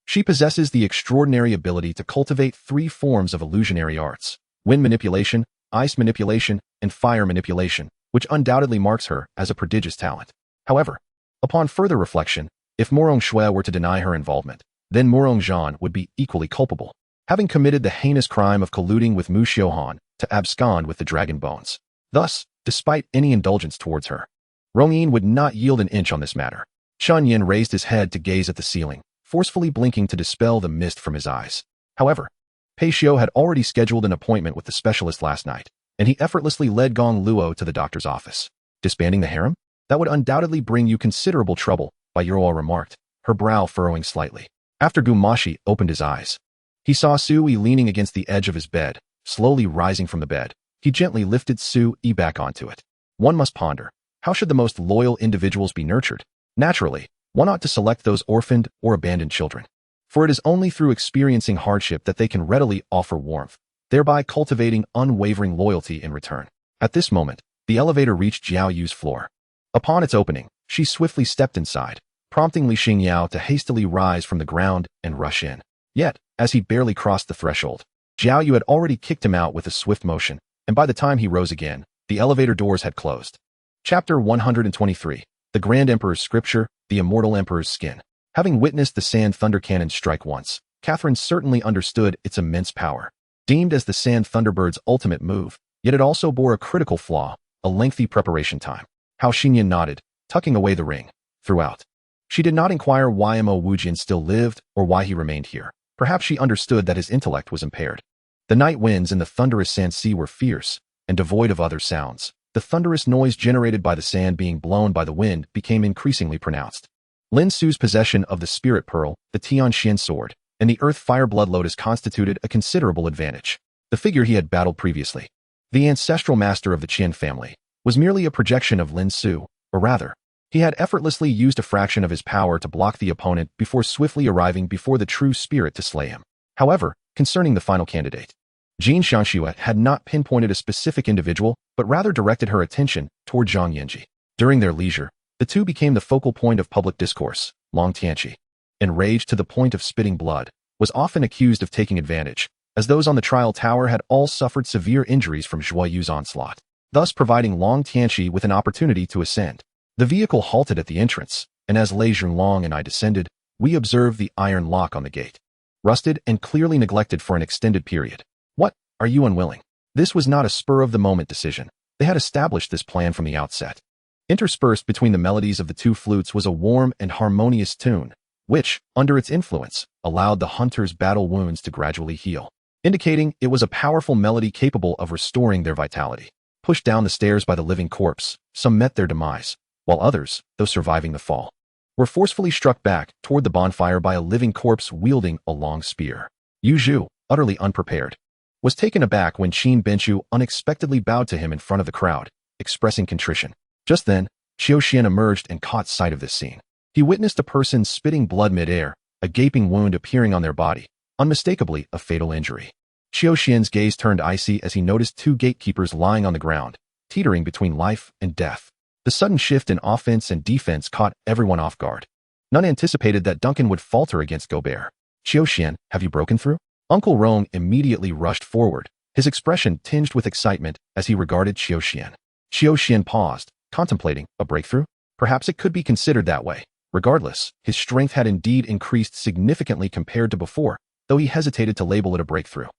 She possesses the extraordinary ability to cultivate 3 forms of illusionary arts: wind manipulation, ice manipulation, and fire manipulation, which undoubtedly marks her as a prodigious talent. However, upon further reflection, if Morong Shui were to deny her involvement, then Morong Zhan would be equally culpable, having committed the heinous crime of colluding with Mu Xiuhan to abscond with the dragon bones. Thus, despite any indulgence towards her, Rongyin would not yield an inch on this matter. Shan Yin raised his head to gaze at the ceiling, forcefully blinking to dispel the mist from his eyes. However, Pei Xiu had already scheduled an appointment with the specialist last night, and he effortlessly led Gong Luo to the doctor's office. Disbanding the harem? That would undoubtedly bring you considerable trouble, Bai Yuo remarked, her brow furrowing slightly. After Gumashi opened his eyes, he saw Sui leaning against the edge of his bed, slowly rising from the bed. He gently lifted Sui back onto it. One must ponder, how should the most loyal individuals be nurtured? Naturally, one ought to select those orphaned or abandoned children. For it is only through experiencing hardship that they can readily offer warmth, thereby cultivating unwavering loyalty in return. At this moment, the elevator reached Jiao Yu's floor. Upon its opening, she swiftly stepped inside, prompting Li Xingyao to hastily rise from the ground and rush in. Yet, as he barely crossed the threshold, Jiao Yu had already kicked him out with a swift motion, and by the time he rose again, the elevator doors had closed. Chapter 123. The Grand Emperor's Scripture, the Immortal Emperor's Skin. Having witnessed the Sand Thunder Cannon strike once, Catherine certainly understood its immense power. Deemed as the Sand Thunderbird's ultimate move, yet it also bore a critical flaw, a lengthy preparation time. Hao Xinyan nodded, tucking away the ring. Throughout, she did not inquire why Mo Wujian still lived or why he remained here. Perhaps she understood that his intellect was impaired. The night winds in the thunderous sand sea were fierce and devoid of other sounds. The thunderous noise generated by the sand being blown by the wind became increasingly pronounced. Lin Su's possession of the Spirit Pearl, the Tianxian Sword, and the Earth Fire Blood Lotus constituted a considerable advantage. The figure he had battled previously, the ancestral master of the Qian family, was merely a projection of Lin Su, or rather, he had effortlessly used a fraction of his power to block the opponent before swiftly arriving before the true spirit to slay him. However, concerning the final candidate, Jin Xiangxue had not pinpointed a specific individual, but rather directed her attention toward Zhang Yanji. During their leisure, the two became the focal point of public discourse. Long Tianqi, enraged to the point of spitting blood, was often accused of taking advantage, as those on the trial tower had all suffered severe injuries from Zhuo Yu's onslaught, thus providing Long Tianqi with an opportunity to ascend. The vehicle halted at the entrance, and as Lei Zhonglong and I descended, we observed the iron lock on the gate, rusted and clearly neglected for an extended period. What, are you unwilling? This was not a spur-of-the-moment decision. They had established this plan from the outset. Interspersed between the melodies of the two flutes was a warm and harmonious tune, which, under its influence, allowed the hunter's battle wounds to gradually heal, indicating it was a powerful melody capable of restoring their vitality. Pushed down the stairs by the living corpse, some met their demise, while others, though surviving the fall, were forcefully struck back toward the bonfire by a living corpse wielding a long spear. Yu Zhu, utterly unprepared, was taken aback when Qin Benshu unexpectedly bowed to him in front of the crowd, expressing contrition. Just then, Qiu Xian emerged and caught sight of this scene. He witnessed a person spitting blood mid-air, a gaping wound appearing on their body, unmistakably a fatal injury. Qiu Xian's gaze turned icy as he noticed two gatekeepers lying on the ground, teetering between life and death. The sudden shift in offense and defense caught everyone off guard. None anticipated that Duncan would falter against Gobert. Qiu Xian, have you broken through? Uncle Rong immediately rushed forward, his expression tinged with excitement as he regarded Qiu Xian. Qiu Xian paused, contemplating a breakthrough. Perhaps it could be considered that way. Regardless, his strength had indeed increased significantly compared to before, though he hesitated to label it a breakthrough.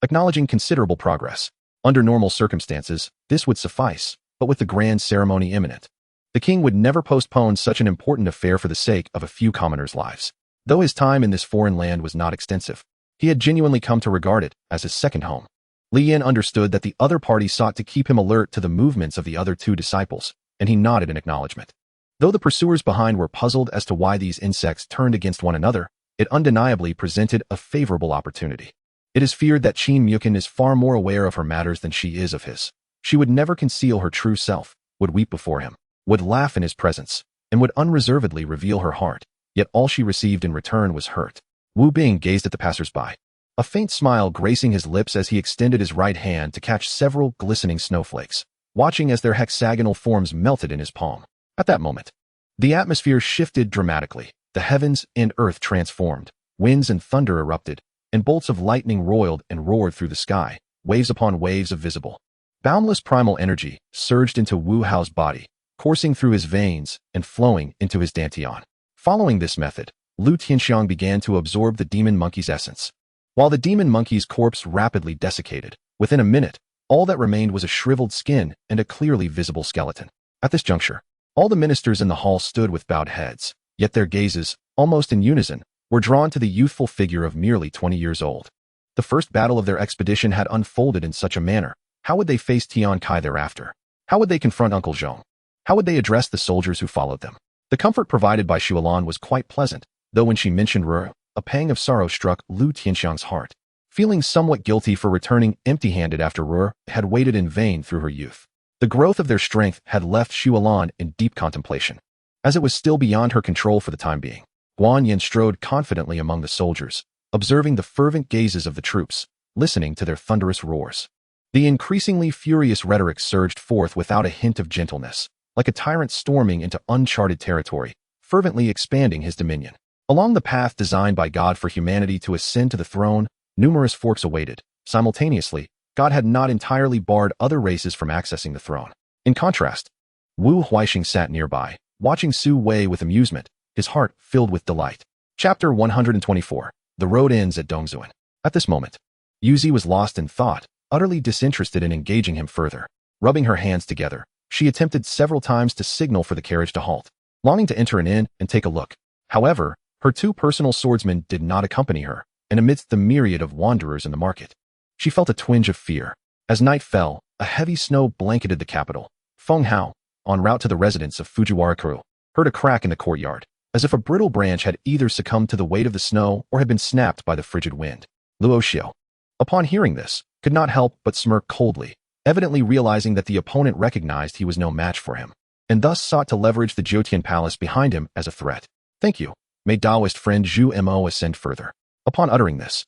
Acknowledging considerable progress. Under normal circumstances, this would suffice, but with the grand ceremony imminent, the king would never postpone such an important affair for the sake of a few commoners' lives. Though his time in this foreign land was not extensive, he had genuinely come to regard it as his second home. Li Yin understood that the other party sought to keep him alert to the movements of the other two disciples, and he nodded in acknowledgement. Though the pursuers behind were puzzled as to why these insects turned against one another, it undeniably presented a favorable opportunity. It is feared that Qin Mukin is far more aware of her matters than she is of his. She would never conceal her true self, would weep before him, would laugh in his presence, and would unreservedly reveal her heart, yet all she received in return was hurt. Wu Bing gazed at the passers-by, a faint smile gracing his lips as he extended his right hand to catch several glistening snowflakes, watching as their hexagonal forms melted in his palm. At that moment, the atmosphere shifted dramatically. The heavens and earth transformed, Winds and thunder erupted, and bolts of lightning roiled and roared through the sky, waves upon waves of visible. Boundless primal energy surged into Wu Hao's body, coursing through his veins and flowing into his dantian. Following this method, Lu Tianxiang began to absorb the demon monkey's essence. While the demon monkey's corpse rapidly desiccated, within a minute, all that remained was a shriveled skin and a clearly visible skeleton. At this juncture, all the ministers in the hall stood with bowed heads, yet their gazes, almost in unison, were drawn to the youthful figure of merely 20 years old. The first battle of their expedition had unfolded in such a manner. How would they face Tian Kai thereafter? How would they confront Uncle Zhong? How would they address the soldiers who followed them? The comfort provided by Xuelan was quite pleasant, though when she mentioned Ru, a pang of sorrow struck Lu Tianxiang's heart. Feeling somewhat guilty for returning empty-handed after Ru had waited in vain through her youth. The growth of their strength had left Xuelan in deep contemplation. As it was still beyond her control for the time being, Guan Yin strode confidently among the soldiers, observing the fervent gazes of the troops, listening to their thunderous roars. The increasingly furious rhetoric surged forth without a hint of gentleness, like a tyrant storming into uncharted territory, fervently expanding his dominion. Along the path designed by God for humanity to ascend to the throne, numerous forks awaited. Simultaneously, God had not entirely barred other races from accessing the throne. In contrast, Wu Huixing sat nearby, watching Su Wei with amusement, his heart filled with delight. Chapter 124. The road ends at Dongzuan. At this moment, Yuzi was lost in thought, utterly disinterested in engaging him further. Rubbing her hands together, she attempted several times to signal for the carriage to halt, longing to enter an inn and take a look. However, her two personal swordsmen did not accompany her, and amidst the myriad of wanderers in the market, she felt a twinge of fear. As night fell, a heavy snow blanketed the capital. Feng Hao, en route to the residence of Fujiwara-kuru, heard a crack in the courtyard, as if a brittle branch had either succumbed to the weight of the snow or had been snapped by the frigid wind. Luo Xiao, upon hearing this, could not help but smirk coldly, evidently realizing that the opponent recognized he was no match for him, and thus sought to leverage the Jiutian Palace behind him as a threat. Thank you. May Taoist friend Zhu Mo ascend further. Upon uttering this,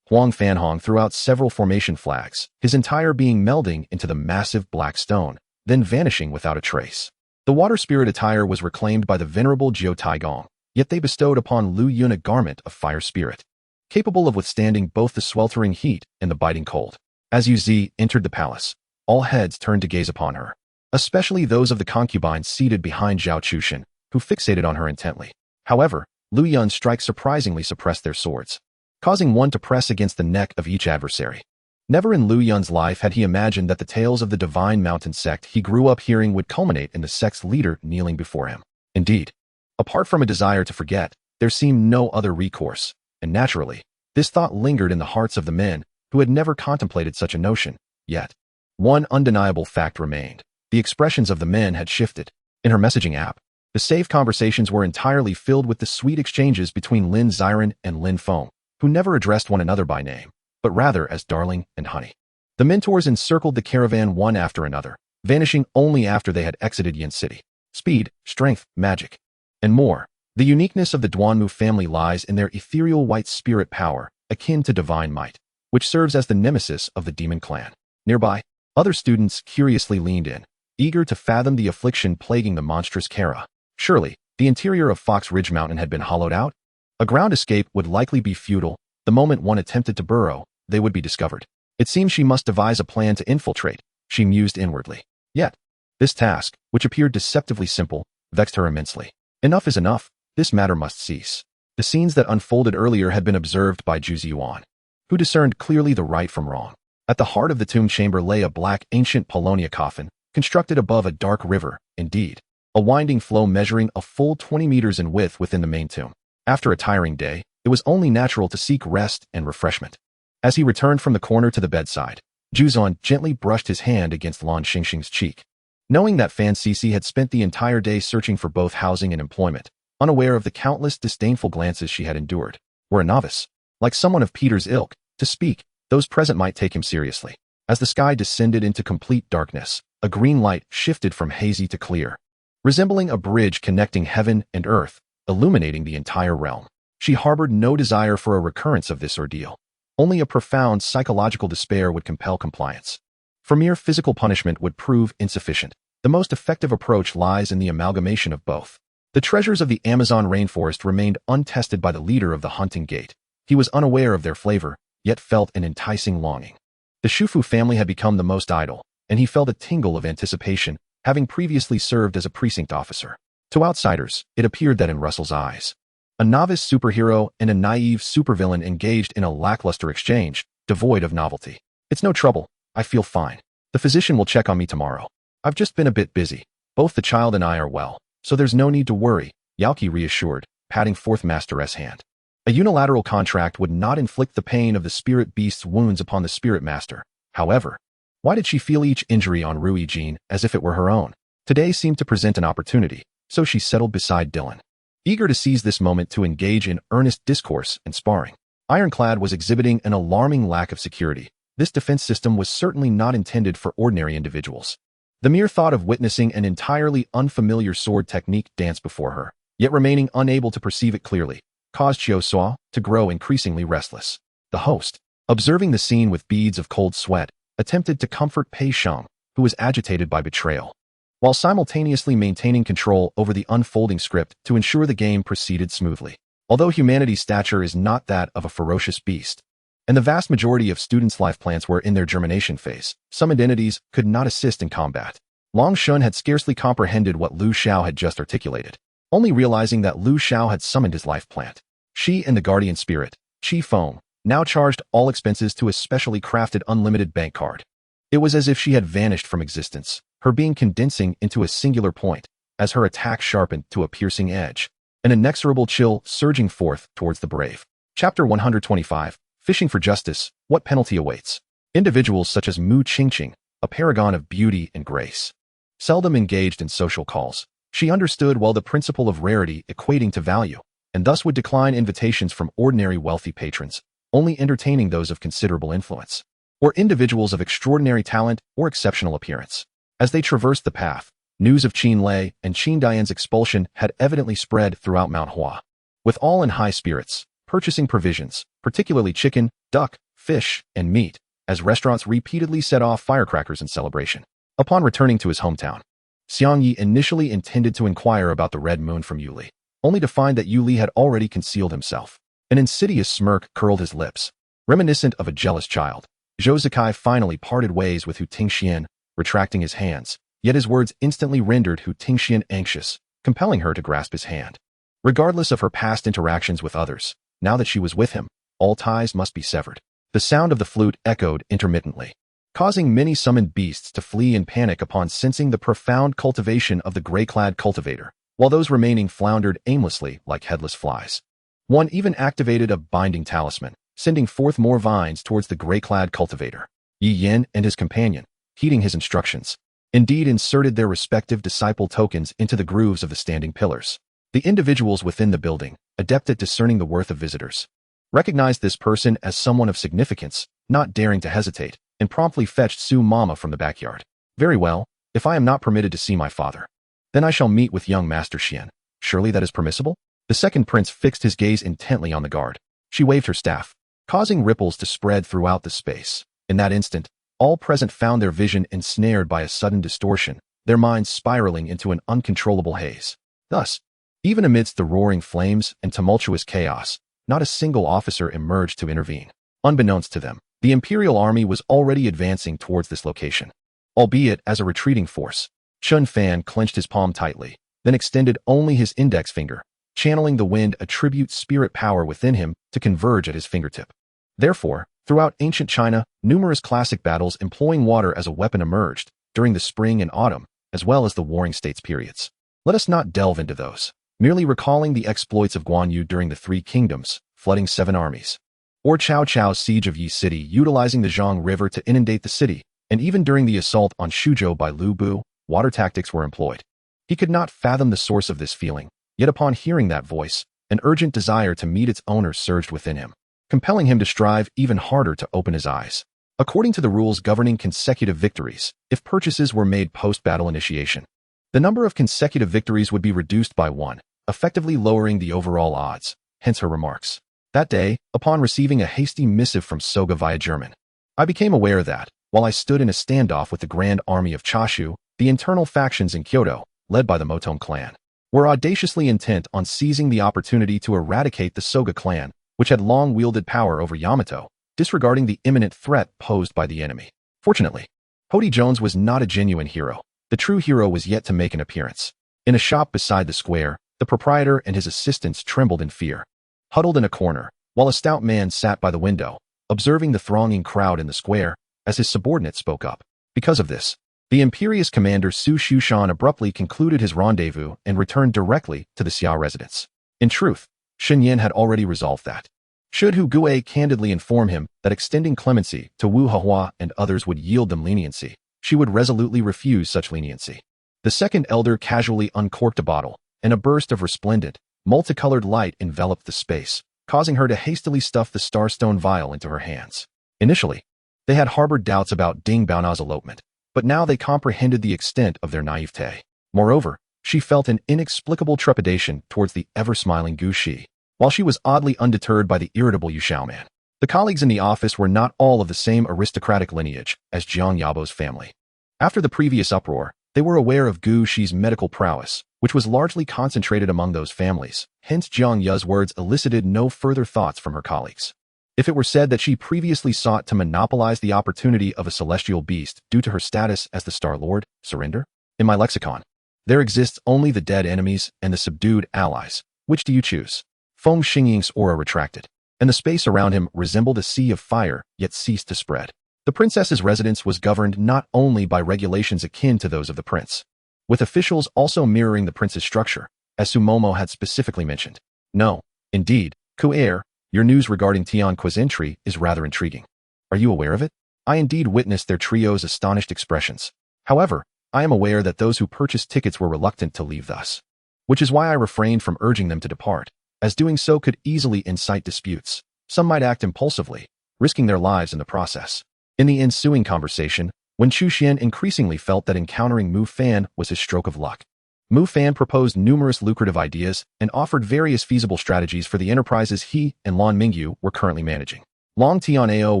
Huang Fanhong threw out several formation flags, his entire being melding into the massive black stone, then vanishing without a trace. The water spirit attire was reclaimed by the venerable Jiu Taigong, yet they bestowed upon Lu Yun a garment of fire spirit, capable of withstanding both the sweltering heat and the biting cold. As Yu Zi entered the palace, all heads turned to gaze upon her, especially those of the concubines seated behind Zhao Chushin, who fixated on her intently. However, Lu Yun's strikes surprisingly suppressed their swords, causing one to press against the neck of each adversary. Never in Lu Yun's life had he imagined that the tales of the divine mountain sect he grew up hearing would culminate in the sect's leader kneeling before him. Indeed, apart from a desire to forget, there seemed no other recourse, and naturally, this thought lingered in the hearts of the men who had never contemplated such a notion. Yet, one undeniable fact remained. The expressions of the men had shifted. In her messaging app, the safe conversations were entirely filled with the sweet exchanges between Lin Xiren and Lin Feng, who never addressed one another by name, but rather as darling and honey. The mentors encircled the caravan one after another, vanishing only after they had exited Yin City. Speed, strength, magic, and more. The uniqueness of the Duanmu family lies in their ethereal white spirit power, akin to divine might, which serves as the nemesis of the demon clan. Nearby, other students curiously leaned in, eager to fathom the affliction plaguing the monstrous Kara. Surely, the interior of Fox Ridge Mountain had been hollowed out? A ground escape would likely be futile. The moment one attempted to burrow, they would be discovered. It seemed she must devise a plan to infiltrate, she mused inwardly. Yet, this task, which appeared deceptively simple, vexed her immensely. Enough is enough. This matter must cease. The scenes that unfolded earlier had been observed by Zhu Ziyuan, who discerned clearly the right from wrong. At the heart of the tomb chamber lay a black ancient Polonia coffin, constructed above a dark river, indeed, a winding flow measuring a full 20 meters in width within the main tomb. After a tiring day, it was only natural to seek rest and refreshment. As he returned from the corner to the bedside, Zhuzan gently brushed his hand against Lan Xingxing's cheek. Knowing that Fan Sisi had spent the entire day searching for both housing and employment, unaware of the countless disdainful glances she had endured, were a novice, like someone of Peter's ilk, to speak, those present might take him seriously. As the sky descended into complete darkness, a green light shifted from hazy to clear, resembling a bridge connecting heaven and earth, illuminating the entire realm. She harbored no desire for a recurrence of this ordeal. Only a profound psychological despair would compel compliance. For mere physical punishment would prove insufficient. The most effective approach lies in the amalgamation of both. The treasures of the Amazon rainforest remained untested by the leader of the hunting gate. He was unaware of their flavor, yet felt an enticing longing. The Shufu family had become the most idle, and he felt a tingle of anticipation, having previously served as a precinct officer. To outsiders, it appeared that in Russell's eyes, a novice superhero and a naive supervillain engaged in a lackluster exchange, devoid of novelty. It's no trouble, I feel fine. The physician will check on me tomorrow. I've just been a bit busy. Both the child and I are well, so there's no need to worry, Yaoqi reassured, patting Fourth Master's hand. A unilateral contract would not inflict the pain of the spirit beast's wounds upon the spirit master. However, why did she feel each injury on Rui Jin as if it were her own? Today seemed to present an opportunity, so she settled beside Dylan, eager to seize this moment to engage in earnest discourse and sparring. Ironclad was exhibiting an alarming lack of security. This defense system was certainly not intended for ordinary individuals. The mere thought of witnessing an entirely unfamiliar sword technique dance before her, yet remaining unable to perceive it clearly, caused Xiao Suo to grow increasingly restless. The host, observing the scene with beads of cold sweat, attempted to comfort Pei Sheng, who was agitated by betrayal, while simultaneously maintaining control over the unfolding script to ensure the game proceeded smoothly. Although humanity's stature is not that of a ferocious beast, and the vast majority of students' life plants were in their germination phase, summoned entities could not assist in combat. Long Shun had scarcely comprehended what Lu Xiao had just articulated, only realizing that Lu Xiao had summoned his life plant. She and the guardian spirit, Qi Feng, now charged all expenses to a specially crafted unlimited bank card. It was as if she had vanished from existence, her being condensing into a singular point, as her attack sharpened to a piercing edge, an inexorable chill surging forth towards the brave. Chapter 125, Fishing for Justice, What Penalty Awaits? Individuals such as Mu Qingqing, a paragon of beauty and grace, seldom engaged in social calls. She understood well the principle of rarity equating to value, and thus would decline invitations from ordinary wealthy patrons, only entertaining those of considerable influence, or individuals of extraordinary talent or exceptional appearance. As they traversed the path, news of Qin Lei and Qin Dian's expulsion had evidently spread throughout Mount Hua. With all in high spirits, purchasing provisions, particularly chicken, duck, fish, and meat, as restaurants repeatedly set off firecrackers in celebration. Upon returning to his hometown, Xiang Yi initially intended to inquire about the red moon from Yu Li, only to find that Yu Li had already concealed himself. An insidious smirk curled his lips, reminiscent of a jealous child. Zhou Zikai finally parted ways with Hu Tingxian, retracting his hands, yet his words instantly rendered Hu Tingxian anxious, compelling her to grasp his hand. Regardless of her past interactions with others, now that she was with him, all ties must be severed. The sound of the flute echoed intermittently, causing many summoned beasts to flee in panic upon sensing the profound cultivation of the gray-clad cultivator, while those remaining floundered aimlessly like headless flies. One even activated a binding talisman, sending forth more vines towards the gray-clad cultivator. Yi Yin and his companion, heeding his instructions, indeed inserted their respective disciple tokens into the grooves of the standing pillars. The individuals within the building, adept at discerning the worth of visitors, recognized this person as someone of significance, not daring to hesitate, and promptly fetched Su Mama from the backyard. Very well, if I am not permitted to see my father, then I shall meet with young Master Xian. Surely that is permissible? The second prince fixed his gaze intently on the guard. She waved her staff, causing ripples to spread throughout the space. In that instant, all present found their vision ensnared by a sudden distortion, their minds spiraling into an uncontrollable haze. Thus, even amidst the roaring flames and tumultuous chaos, not a single officer emerged to intervene. Unbeknownst to them, the Imperial Army was already advancing towards this location, albeit as a retreating force. Chun Fan clenched his palm tightly, then extended only his index finger, channeling the wind attribute spirit power within him to converge at his fingertip. Therefore, throughout ancient China, numerous classic battles employing water as a weapon emerged during the spring and autumn, as well as the Warring States periods. Let us not delve into those, merely recalling the exploits of Guan Yu during the Three Kingdoms, flooding 7 armies, or Cao Cao's siege of Yi City utilizing the Zhang River to inundate the city, and even during the assault on Shuzhou by Lu Bu, water tactics were employed. He could not fathom the source of this feeling, yet upon hearing that voice, an urgent desire to meet its owner surged within him, compelling him to strive even harder to open his eyes. According to the rules governing consecutive victories, if purchases were made post-battle initiation, the number of consecutive victories would be reduced by 1, effectively lowering the overall odds, hence her remarks. That day, upon receiving a hasty missive from Soga via German, I became aware that, while I stood in a standoff with the Grand Army of Chashu, the internal factions in Kyoto, led by the Motong clan, were audaciously intent on seizing the opportunity to eradicate the Soga clan, which had long wielded power over Yamato, disregarding the imminent threat posed by the enemy. Fortunately, Hody Jones was not a genuine hero. The true hero was yet to make an appearance. In a shop beside the square, the proprietor and his assistants trembled in fear. Huddled in a corner, while a stout man sat by the window, observing the thronging crowd in the square, as his subordinate spoke up. Because of this, the imperious commander Su Shushan abruptly concluded his rendezvous and returned directly to the Xia residence. In truth, Shen Yan had already resolved that. Should Hu Gue candidly inform him that extending clemency to Wu Hehua and others would yield them leniency, she would resolutely refuse such leniency. The second elder casually uncorked a bottle, and a burst of resplendent, multicolored light enveloped the space, causing her to hastily stuff the starstone vial into her hands. Initially, they had harbored doubts about Ding Baona's elopement, but now they comprehended the extent of their naivete. Moreover, she felt an inexplicable trepidation towards the ever-smiling Gu Shi, while she was oddly undeterred by the irritable Yu Xiaoman. The colleagues in the office were not all of the same aristocratic lineage as Jiang Yabo's family. After the previous uproar, they were aware of Gu Shi's medical prowess, which was largely concentrated among those families. Hence Jiang Ya's words elicited no further thoughts from her colleagues. If it were said that she previously sought to monopolize the opportunity of a celestial beast due to her status as the Star Lord, surrender? In my lexicon, there exists only the dead enemies and the subdued allies. Which do you choose? Feng Xingying's aura retracted, and the space around him resembled a sea of fire, yet ceased to spread. The princess's residence was governed not only by regulations akin to those of the prince, with officials also mirroring the prince's structure, as Sumomo had specifically mentioned. No, indeed, Ku'er, your news regarding Tianqua's entry is rather intriguing. Are you aware of it? I indeed witnessed their trio's astonished expressions. However, I am aware that those who purchased tickets were reluctant to leave thus, which is why I refrained from urging them to depart, as doing so could easily incite disputes. Some might act impulsively, risking their lives in the process. In the ensuing conversation, Wen Chuxian increasingly felt that encountering Mu Fan was his stroke of luck. Mu Fan proposed numerous lucrative ideas and offered various feasible strategies for the enterprises he and Lan Mingyu were currently managing. Long Tianao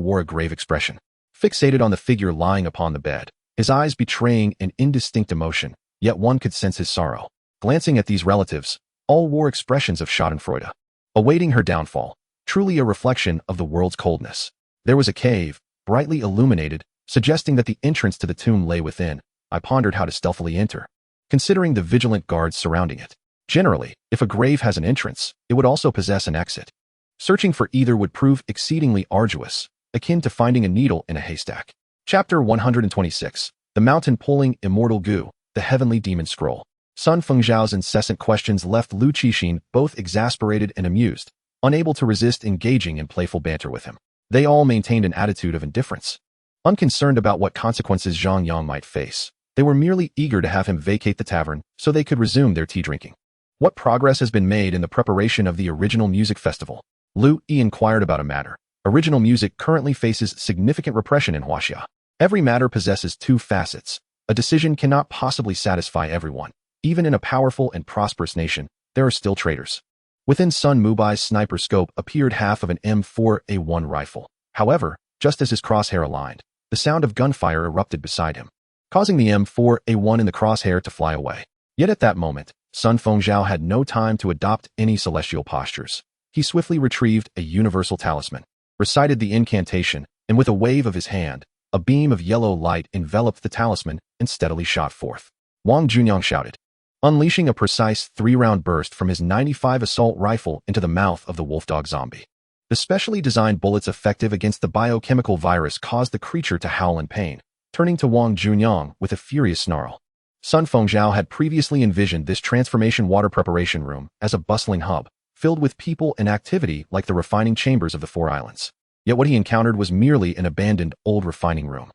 wore a grave expression, fixated on the figure lying upon the bed, his eyes betraying an indistinct emotion, yet one could sense his sorrow. Glancing at these relatives, all wore expressions of schadenfreude, awaiting her downfall, truly a reflection of the world's coldness. There was a cave, brightly illuminated, suggesting that the entrance to the tomb lay within. I pondered how to stealthily enter, considering the vigilant guards surrounding it. Generally, if a grave has an entrance, it would also possess an exit. Searching for either would prove exceedingly arduous, akin to finding a needle in a haystack. Chapter 126. The Mountain-Pulling Immortal Gu, the Heavenly Demon Scroll. Sun Fengzhao's incessant questions left Lu Qixin both exasperated and amused, unable to resist engaging in playful banter with him. They all maintained an attitude of indifference, unconcerned about what consequences Zhang Yang might face. They were merely eager to have him vacate the tavern so they could resume their tea drinking. What progress has been made in the preparation of the original music festival? Lu Yi inquired about a matter. Original music currently faces significant repression in Huaxia. Every matter possesses two facets. A decision cannot possibly satisfy everyone. Even in a powerful and prosperous nation, there are still traitors. Within Sun Mubai's sniper scope appeared half of an M4A1 rifle. However, just as his crosshair aligned, the sound of gunfire erupted beside him, causing the M4A1 in the crosshair to fly away. Yet at that moment, Sun Fengzhao had no time to adopt any celestial postures. He swiftly retrieved a universal talisman, recited the incantation, and with a wave of his hand, a beam of yellow light enveloped the talisman and steadily shot forth. Wang Junyang shouted, unleashing a precise 3-round burst from his 95 assault rifle into the mouth of the wolfdog zombie. The specially designed bullets effective against the biochemical virus caused the creature to howl in pain, turning to Wang Junyang with a furious snarl. Sun Fengzhao had previously envisioned this transformation water preparation room as a bustling hub, filled with people and activity like the refining chambers of the Four Islands. Yet what he encountered was merely an abandoned old refining room.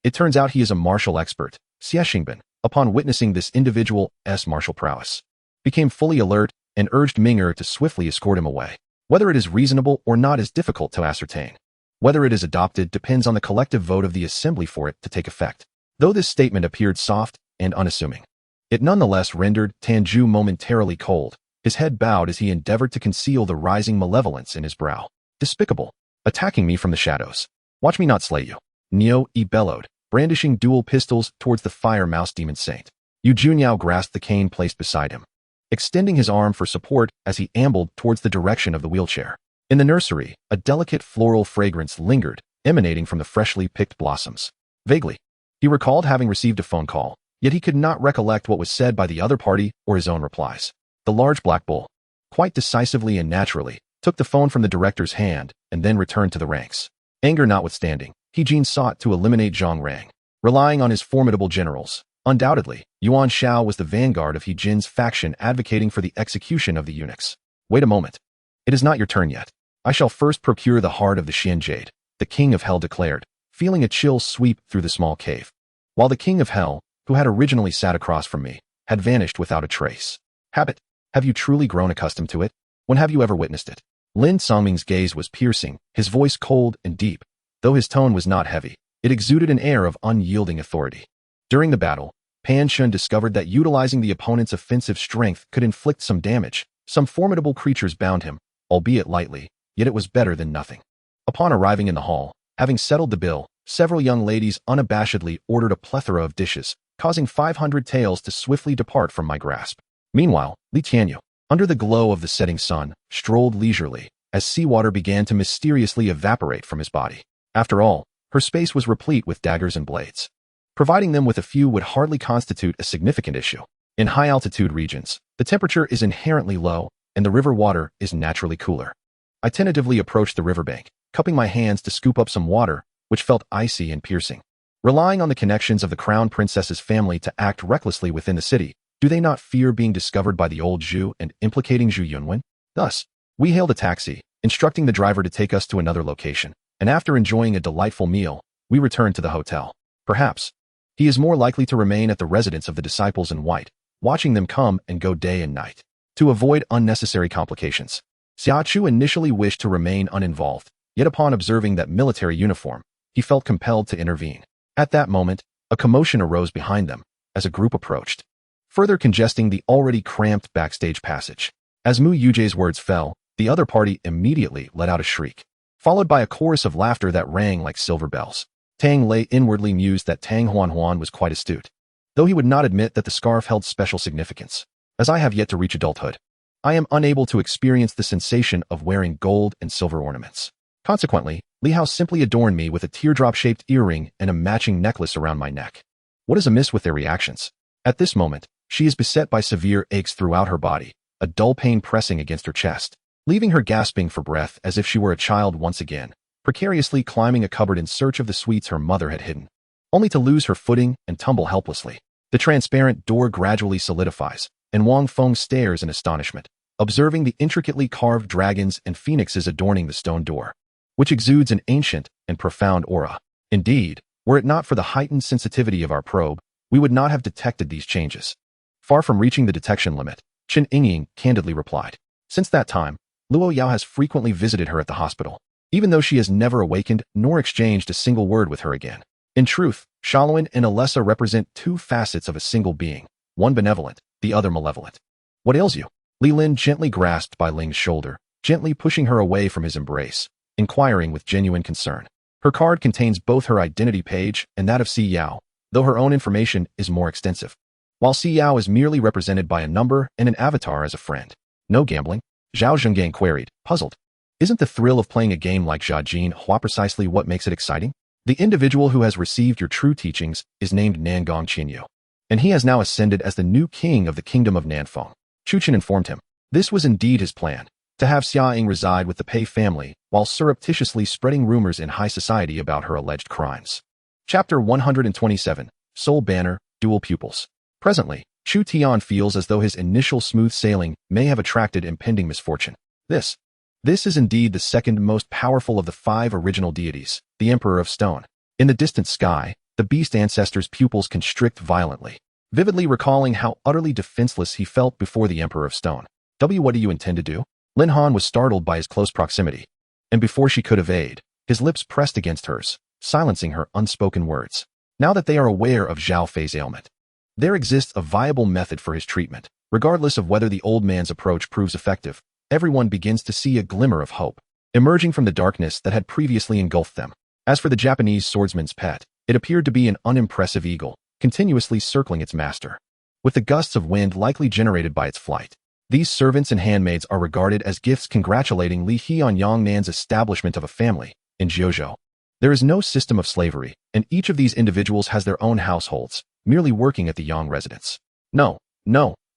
It turns out he is a martial expert. Xie Xingbin, upon witnessing this individual's martial prowess, became fully alert and urged Ming'er to swiftly escort him away. Whether it is reasonable or not is difficult to ascertain. Whether it is adopted depends on the collective vote of the assembly for it to take effect. Though this statement appeared soft and unassuming, it nonetheless rendered Tanju momentarily cold. His head bowed as he endeavored to conceal the rising malevolence in his brow. Despicable. Attacking me from the shadows. Watch me not slay you. Neo Yi bellowed, brandishing dual pistols towards the fire mouse demon saint. Yu Junyao grasped the cane placed beside him, extending his arm for support as he ambled towards the direction of the wheelchair. In the nursery, a delicate floral fragrance lingered, emanating from the freshly picked blossoms. Vaguely, he recalled having received a phone call, yet he could not recollect what was said by the other party or his own replies. The large black bull, quite decisively and naturally, took the phone from the director's hand and then returned to the ranks. Anger notwithstanding, He Jin sought to eliminate Zhang Rang. Relying on his formidable generals, undoubtedly, Yuan Shao was the vanguard of He Jin's faction advocating for the execution of the eunuchs. Wait a moment. It is not your turn yet. I shall first procure the heart of the Xian Jade, the king of hell declared, feeling a chill sweep through the small cave. While the king of hell, who had originally sat across from me, had vanished without a trace. Habit, have you truly grown accustomed to it? When have you ever witnessed it? Lin Songming's gaze was piercing, his voice cold and deep. Though his tone was not heavy, it exuded an air of unyielding authority. During the battle, Pan Shun discovered that utilizing the opponent's offensive strength could inflict some damage. Some formidable creatures bound him, albeit lightly, yet it was better than nothing. Upon arriving in the hall, having settled the bill, several young ladies unabashedly ordered a plethora of dishes, causing 500 taels to swiftly depart from my grasp. Meanwhile, Li Tianyu, under the glow of the setting sun, strolled leisurely, as seawater began to mysteriously evaporate from his body. After all, her space was replete with daggers and blades. Providing them with a few would hardly constitute a significant issue. In high-altitude regions, the temperature is inherently low, and the river water is naturally cooler. I tentatively approached the riverbank, cupping my hands to scoop up some water, which felt icy and piercing. Relying on the connections of the crown princess's family to act recklessly within the city, do they not fear being discovered by the old Zhu and implicating Zhu Yunwen? Thus, we hailed a taxi, instructing the driver to take us to another location, and after enjoying a delightful meal, we returned to the hotel. Perhaps, he is more likely to remain at the residence of the disciples in white, watching them come and go day and night. To avoid unnecessary complications, Xia Chu initially wished to remain uninvolved, yet upon observing that military uniform, he felt compelled to intervene. At that moment, a commotion arose behind them as a group approached, further congesting the already cramped backstage passage. As Mu Yuje's words fell, the other party immediately let out a shriek, followed by a chorus of laughter that rang like silver bells. Tang Lei inwardly mused that Tang Huan was quite astute, though he would not admit that the scarf held special significance. As I have yet to reach adulthood, I am unable to experience the sensation of wearing gold and silver ornaments. Consequently, Li Hao simply adorned me with a teardrop-shaped earring and a matching necklace around my neck. What is amiss with their reactions? At this moment, she is beset by severe aches throughout her body, a dull pain pressing against her chest, leaving her gasping for breath as if she were a child once again, precariously climbing a cupboard in search of the sweets her mother had hidden, only to lose her footing and tumble helplessly. The transparent door gradually solidifies, and Wang Feng stares in astonishment, observing the intricately carved dragons and phoenixes adorning the stone door, which exudes an ancient and profound aura. Indeed, were it not for the heightened sensitivity of our probe, we would not have detected these changes. Far from reaching the detection limit, Chen Yingying candidly replied. Since that time, Luo Yao has frequently visited her at the hospital, even though she has never awakened nor exchanged a single word with her again. In truth, Shaolin and Alessa represent two facets of a single being, one benevolent, the other malevolent. What ails you? Li Lin gently grasped by Ling's shoulder, gently pushing her away from his embrace, inquiring with genuine concern. Her card contains both her identity page and that of Si Yao, though her own information is more extensive. While Si Yao is merely represented by a number and an avatar as a friend. No gambling? Zhao Zhenggang queried, puzzled. Isn't the thrill of playing a game like Jiajin Hua precisely what makes it exciting? The individual who has received your true teachings is named Nangong Qinyu, and he has now ascended as the new king of the kingdom of Nanfeng. Chu Chen informed him. This was indeed his plan, to have Xia Ying reside with the Pei family while surreptitiously spreading rumors in high society about her alleged crimes. Chapter 127, Soul Banner, Dual Pupils. Presently, Chu Tian feels as though his initial smooth sailing may have attracted impending misfortune. This is indeed the second most powerful of the 5 original deities, the Emperor of Stone. In the distant sky, the beast ancestor's pupils constrict violently, vividly recalling how utterly defenseless he felt before the Emperor of Stone. What do you intend to do? Lin Han was startled by his close proximity, and before she could evade, his lips pressed against hers, silencing her unspoken words. Now that they are aware of Zhao Fei's ailment, there exists a viable method for his treatment. Regardless of whether the old man's approach proves effective, everyone begins to see a glimmer of hope, emerging from the darkness that had previously engulfed them. As for the Japanese swordsman's pet, it appeared to be an unimpressive eagle, continuously circling its master. with the gusts of wind likely generated by its flight. These servants and handmaids are regarded as gifts congratulating Li Hyun-Nan's establishment of a family in Jiuzhou. There is no system of slavery, and each of these individuals has their own households, merely working at the Yang residence. No,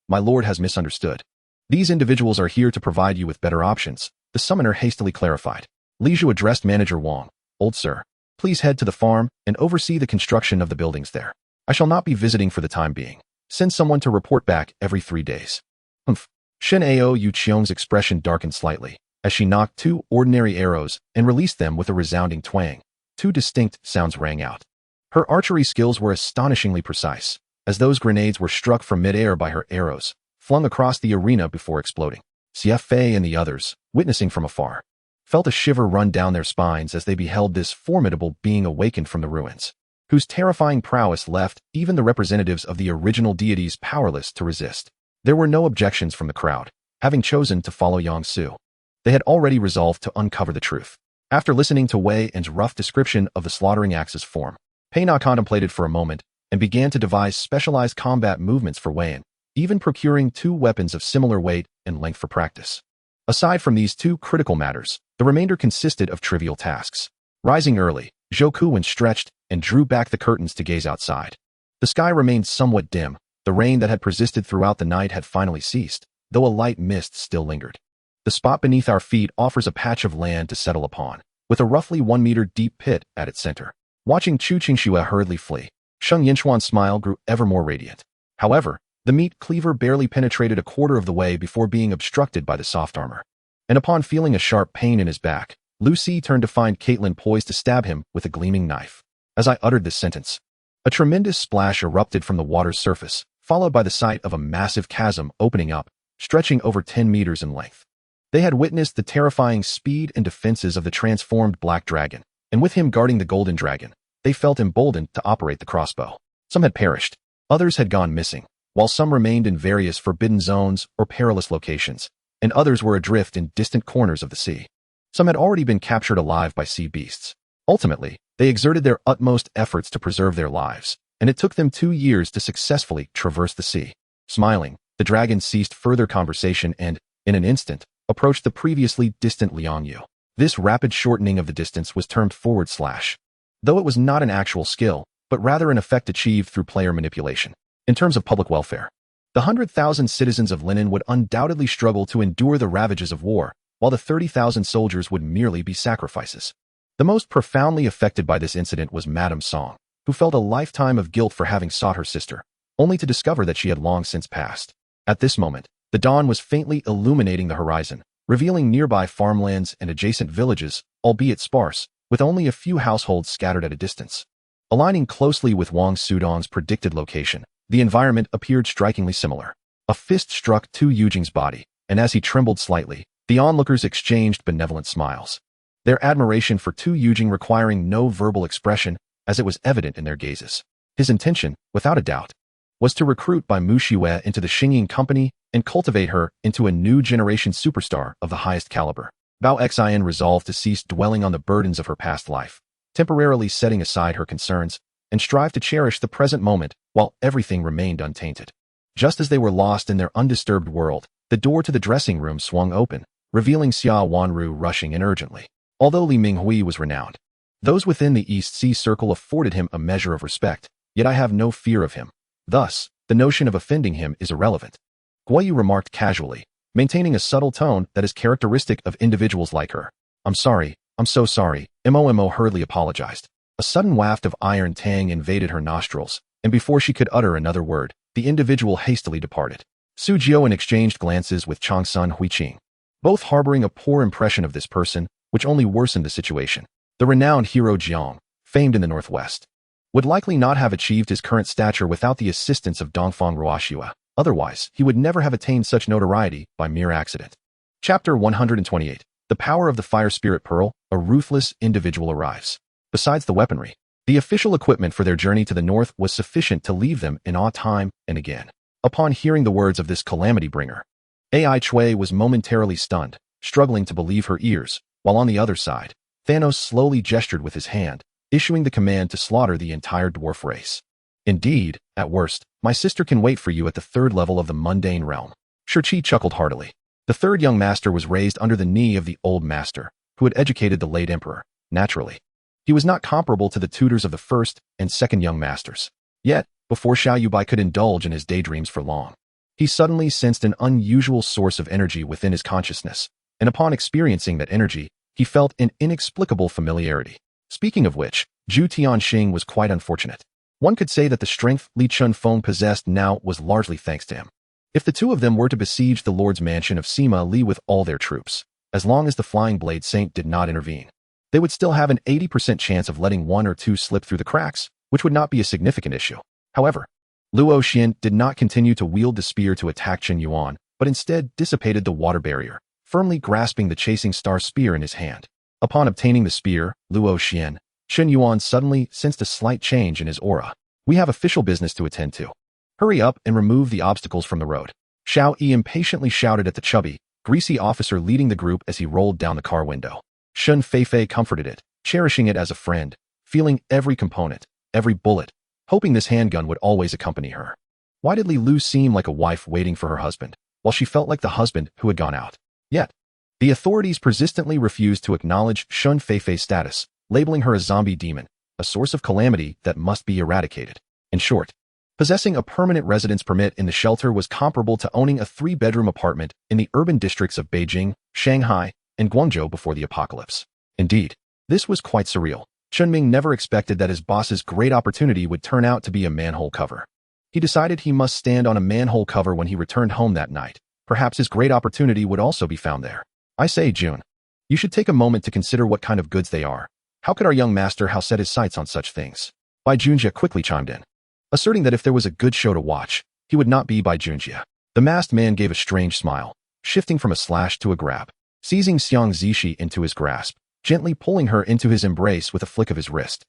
my lord has misunderstood. These individuals are here to provide you with better options, the summoner hastily clarified. Li Zhu addressed Manager Wang. Old sir, please head to the farm and oversee the construction of the buildings there. I shall not be visiting for the time being. Send someone to report back every 3 days. Humph. Shen Ao Yu Qiong's expression darkened slightly, as she knocked 2 ordinary arrows and released them with a resounding twang. 2 distinct sounds rang out. Her archery skills were astonishingly precise, as those grenades were struck from mid-air by her arrows, flung across the arena before exploding. Xie Fei and the others, witnessing from afar, felt a shiver run down their spines as they beheld this formidable being awakened from the ruins, whose terrifying prowess left even the representatives of the original deities powerless to resist. There were no objections from the crowd, having chosen to follow Yang Su. They had already resolved to uncover the truth. After listening to Wei An's rough description of the slaughtering axe's form, Pei Na contemplated for a moment and began to devise specialized combat movements for Wei An, even procuring 2 weapons of similar weight and length for practice. Aside from these 2 critical matters, the remainder consisted of trivial tasks. Rising early, Zhou Kuwen stretched and drew back the curtains to gaze outside. The sky remained somewhat dim. The rain that had persisted throughout the night had finally ceased, though a light mist still lingered. The spot beneath our feet offers a patch of land to settle upon, with a roughly 1-meter deep pit at its center. Watching Chu Qingxue hurriedly flee, Sheng Yinchuan's smile grew ever more radiant. However, the meat cleaver barely penetrated a quarter of the way before being obstructed by the soft armor. And upon feeling a sharp pain in his back, Lu Si turned to find Caitlin poised to stab him with a gleaming knife. As I uttered this sentence, a tremendous splash erupted from the water's surface, followed by the sight of a massive chasm opening up, stretching over 10 meters in length. They had witnessed the terrifying speed and defenses of the transformed black dragon, and with him guarding the golden dragon, they felt emboldened to operate the crossbow. Some had perished, others had gone missing, while some remained in various forbidden zones or perilous locations, and others were adrift in distant corners of the sea. Some had already been captured alive by sea beasts. Ultimately, they exerted their utmost efforts to preserve their lives, and it took them 2 years to successfully traverse the sea. Smiling, the dragon ceased further conversation and, in an instant, approached the previously distant Liang Yu. This rapid shortening of the distance was termed forward slash, though it was not an actual skill, but rather an effect achieved through player manipulation. In terms of public welfare, the 100,000 citizens of Linen would undoubtedly struggle to endure the ravages of war, while the 30,000 soldiers would merely be sacrifices. The most profoundly affected by this incident was Madame Song, who felt a lifetime of guilt for having sought her sister, only to discover that she had long since passed. At this moment, the dawn was faintly illuminating the horizon, revealing nearby farmlands and adjacent villages, albeit sparse, with only a few households scattered at a distance. Aligning closely with Wang Sudong's predicted location, the environment appeared strikingly similar. A fist struck Tu Yujing's body, and as he trembled slightly, the onlookers exchanged benevolent smiles. Their admiration for Tu Yujing requiring no verbal expression, as it was evident in their gazes. His intention, without a doubt, was to recruit Bai Muxiwe into the Xingying company and cultivate her into a new generation superstar of the highest caliber. Bao Xian resolved to cease dwelling on the burdens of her past life, temporarily setting aside her concerns, and strive to cherish the present moment while everything remained untainted. Just as they were lost in their undisturbed world, the door to the dressing room swung open, revealing Xia Wanru rushing in urgently. Although Li Minghui was renowned, those within the East Sea Circle afforded him a measure of respect, yet I have no fear of him. Thus, the notion of offending him is irrelevant. Guoyu remarked casually, maintaining a subtle tone that is characteristic of individuals like her. I'm sorry, I'm so sorry, Mo hurriedly apologized. A sudden waft of iron tang invaded her nostrils, and before she could utter another word, the individual hastily departed. Su Jiuan exchanged glances with Changsun Huiqing, both harboring a poor impression of this person, which only worsened the situation. The renowned hero Jiang, famed in the northwest, would likely not have achieved his current stature without the assistance of Dongfang Ruoxue. Otherwise, he would never have attained such notoriety by mere accident. Chapter 128. The Power of the Fire Spirit Pearl, a ruthless individual arrives. Besides the weaponry, the official equipment for their journey to the north was sufficient to leave them in awe time and again. Upon hearing the words of this calamity bringer, Ai Chui was momentarily stunned, struggling to believe her ears, while on the other side, Thanos slowly gestured with his hand, issuing the command to slaughter the entire dwarf race. Indeed, at worst, my sister can wait for you at the third level of the mundane realm. Shurchi chuckled heartily. The third young master was raised under the knee of the old master, who had educated the late emperor. Naturally, he was not comparable to the tutors of the first and second young masters. Yet, before Xiao Yubai could indulge in his daydreams for long, he suddenly sensed an unusual source of energy within his consciousness, and upon experiencing that energy, he felt an inexplicable familiarity. Speaking of which, Zhu Tianxing was quite unfortunate. One could say that the strength Li Chunfeng possessed now was largely thanks to him. If the two of them were to besiege the Lord's mansion of Sima Li with all their troops, as long as the Flying Blade Saint did not intervene, they would still have an 80% chance of letting one or two slip through the cracks, which would not be a significant issue. However, Luo Xian did not continue to wield the spear to attack Chen Yuan, but instead dissipated the water barrier, firmly grasping the chasing star spear in his hand. Upon obtaining the spear, Luo Xian, Chen Yuan suddenly sensed a slight change in his aura. We have official business to attend to. Hurry up and remove the obstacles from the road. Xiao Yi impatiently shouted at the chubby, greasy officer leading the group as he rolled down the car window. Shun Feifei comforted it, cherishing it as a friend, feeling every component, every bullet, hoping this handgun would always accompany her. Why did Li Lu seem like a wife waiting for her husband, while she felt like the husband who had gone out? Yet, the authorities persistently refused to acknowledge Shun Feifei's status, labeling her a zombie demon, a source of calamity that must be eradicated. In short, possessing a permanent residence permit in the shelter was comparable to owning a 3-bedroom apartment in the urban districts of Beijing, Shanghai, and Guangzhou before the apocalypse. Indeed, this was quite surreal. Chunming never expected that his boss's great opportunity would turn out to be a manhole cover. He decided he must stand on a manhole cover when he returned home that night. Perhaps his great opportunity would also be found there. I say, June, you should take a moment to consider what kind of goods they are. How could our young master house set his sights on such things? Bai Junjie quickly chimed in, asserting that if there was a good show to watch, he would not be Bai Junjie. The masked man gave a strange smile, shifting from a slash to a grab, seizing Xiang Zishi into his grasp, gently pulling her into his embrace with a flick of his wrist.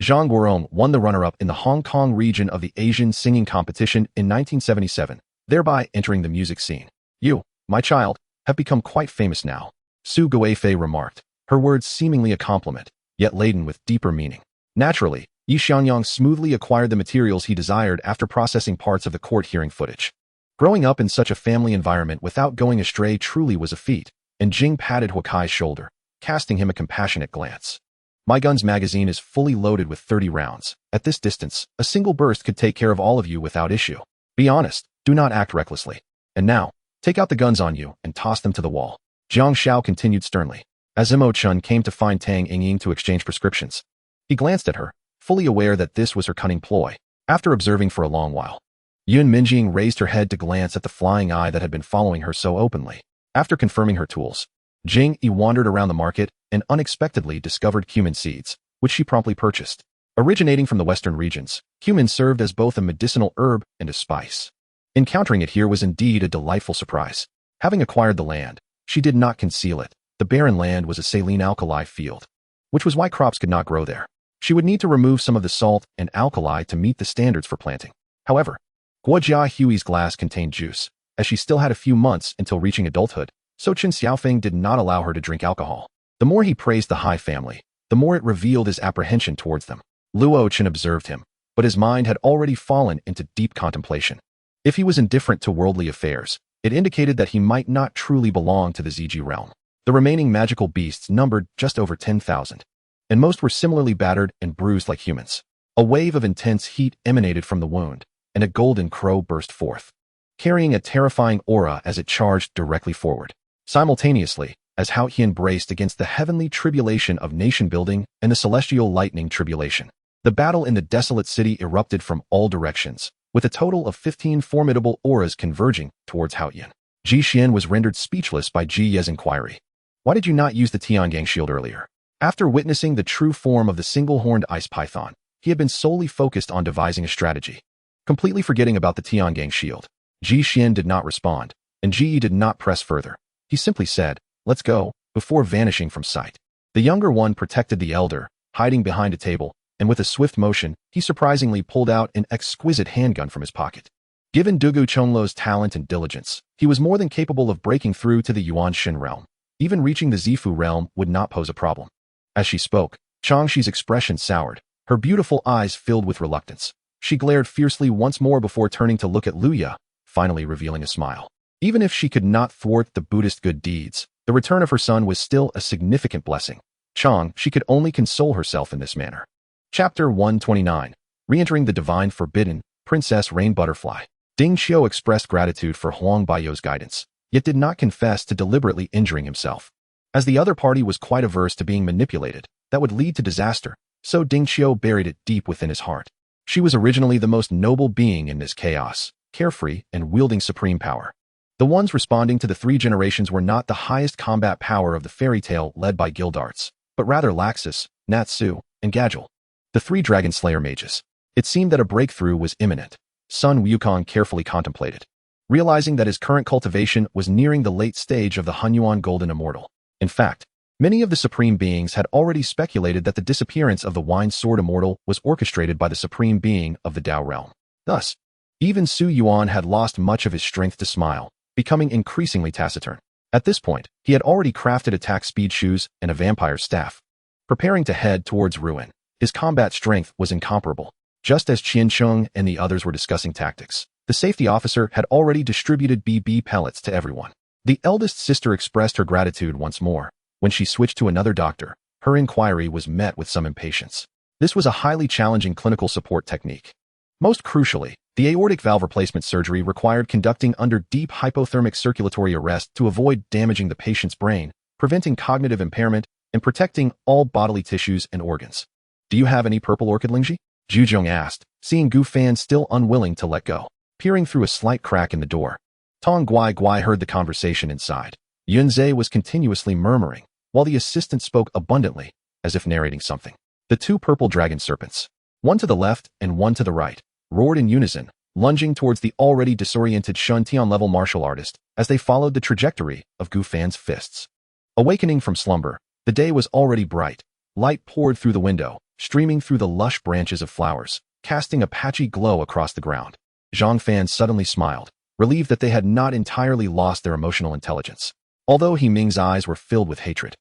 Zhang Guorong won the runner-up in the Hong Kong region of the Asian singing competition in 1977, thereby entering the music scene. You, my child, have become quite famous now, Su Guifei remarked, her words seemingly a compliment, yet laden with deeper meaning. Naturally, Yi Xiangyang smoothly acquired the materials he desired after processing parts of the court hearing footage. Growing up in such a family environment without going astray truly was a feat, and Jing patted Huakai's shoulder, casting him a compassionate glance. My gun's magazine is fully loaded with 30 rounds. At this distance, a single burst could take care of all of you without issue. Be honest, do not act recklessly. And now, take out the guns on you and toss them to the wall. Jiang Shao continued sternly, as Imo Chun came to find Tang Yingying to exchange prescriptions. He glanced at her, fully aware that this was her cunning ploy. After observing for a long while, Yun Minjing raised her head to glance at the flying eye that had been following her so openly. After confirming her tools, Jing Yi wandered around the market and unexpectedly discovered cumin seeds, which she promptly purchased. Originating from the western regions, cumin served as both a medicinal herb and a spice. Encountering it here was indeed a delightful surprise. Having acquired the land, she did not conceal it. The barren land was a saline alkali field, which was why crops could not grow there. She would need to remove some of the salt and alkali to meet the standards for planting. However, Guojia Hui's glass contained juice. As she still had a few months until reaching adulthood, so Chen Xiaofeng did not allow her to drink alcohol. The more he praised the Hai family, the more it revealed his apprehension towards them. Luo Chen observed him, but his mind had already fallen into deep contemplation. If he was indifferent to worldly affairs, it indicated that he might not truly belong to the Ziji realm. The remaining magical beasts numbered just over 10,000, and most were similarly battered and bruised like humans. A wave of intense heat emanated from the wound, and a golden crow burst forth, carrying a terrifying aura as it charged directly forward. Simultaneously, as Hao Hian braced against the heavenly tribulation of nation-building and the celestial lightning tribulation, the battle in the desolate city erupted from all directions, with a total of 15 formidable auras converging towards Hao Hian. Ji Xian was rendered speechless by Ji Ye's inquiry. Why did you not use the Tiangang shield earlier? After witnessing the true form of the single-horned ice python, he had been solely focused on devising a strategy, completely forgetting about the Tiangang shield. Ji Xian did not respond, and Ji Yi did not press further. He simply said, "Let's go," before vanishing from sight. The younger one protected the elder, hiding behind a table, and with a swift motion, he surprisingly pulled out an exquisite handgun from his pocket. Given Dugu Chongluo's talent and diligence, he was more than capable of breaking through to the Yuan Shin realm. Even reaching the Zifu realm would not pose a problem. As she spoke, Changxi's expression soured, her beautiful eyes filled with reluctance. She glared fiercely once more before turning to look at Luya, finally revealing a smile. Even if she could not thwart the Buddhist good deeds, the return of her son was still a significant blessing. Chang, she could only console herself in this manner. Chapter 129. Re-entering the Divine Forbidden, Princess Rain Butterfly. Ding Xiu expressed gratitude for Huang Baiyo's guidance, yet did not confess to deliberately injuring himself. As the other party was quite averse to being manipulated, that would lead to disaster, so Ding Xiu buried it deep within his heart. She was originally the most noble being in this chaos, carefree and wielding supreme power. The ones responding to the three generations were not the highest combat power of the fairy tale led by Gildarts, but rather Laxus, Natsu, and Gadgel, the three Dragon Slayer mages. It seemed that a breakthrough was imminent. Sun Wukong carefully contemplated, realizing that his current cultivation was nearing the late stage of the Hunyuan Golden Immortal. In fact, many of the supreme beings had already speculated that the disappearance of the Wine Sword Immortal was orchestrated by the supreme being of the Dao realm. Thus, even Su Yuan had lost much of his strength to smile, becoming increasingly taciturn. At this point, he had already crafted attack speed shoes and a vampire staff. Preparing to head towards ruin, his combat strength was incomparable. Just as Qian Sheng and the others were discussing tactics, the safety officer had already distributed BB pellets to everyone. The eldest sister expressed her gratitude once more. When she switched to another doctor, her inquiry was met with some impatience. This was a highly challenging clinical support technique. Most crucially, the aortic valve replacement surgery required conducting under deep hypothermic circulatory arrest to avoid damaging the patient's brain, preventing cognitive impairment, and protecting all bodily tissues and organs. Do you have any purple orchid, Lingji? Zhu Zhong asked, seeing Gu Fan still unwilling to let go. Peering through a slight crack in the door, Tong Guai Guai heard the conversation inside. Yunzhe was continuously murmuring, while the assistant spoke abundantly, as if narrating something. The two purple dragon serpents, one to the left and one to the right, roared in unison, lunging towards the already disoriented Shun Tian-level martial artist as they followed the trajectory of Gu Fan's fists. Awakening from slumber, the day was already bright. Light poured through the window, streaming through the lush branches of flowers, casting a patchy glow across the ground. Zhang Fan suddenly smiled, relieved that they had not entirely lost their emotional intelligence. Although He Ming's eyes were filled with hatred,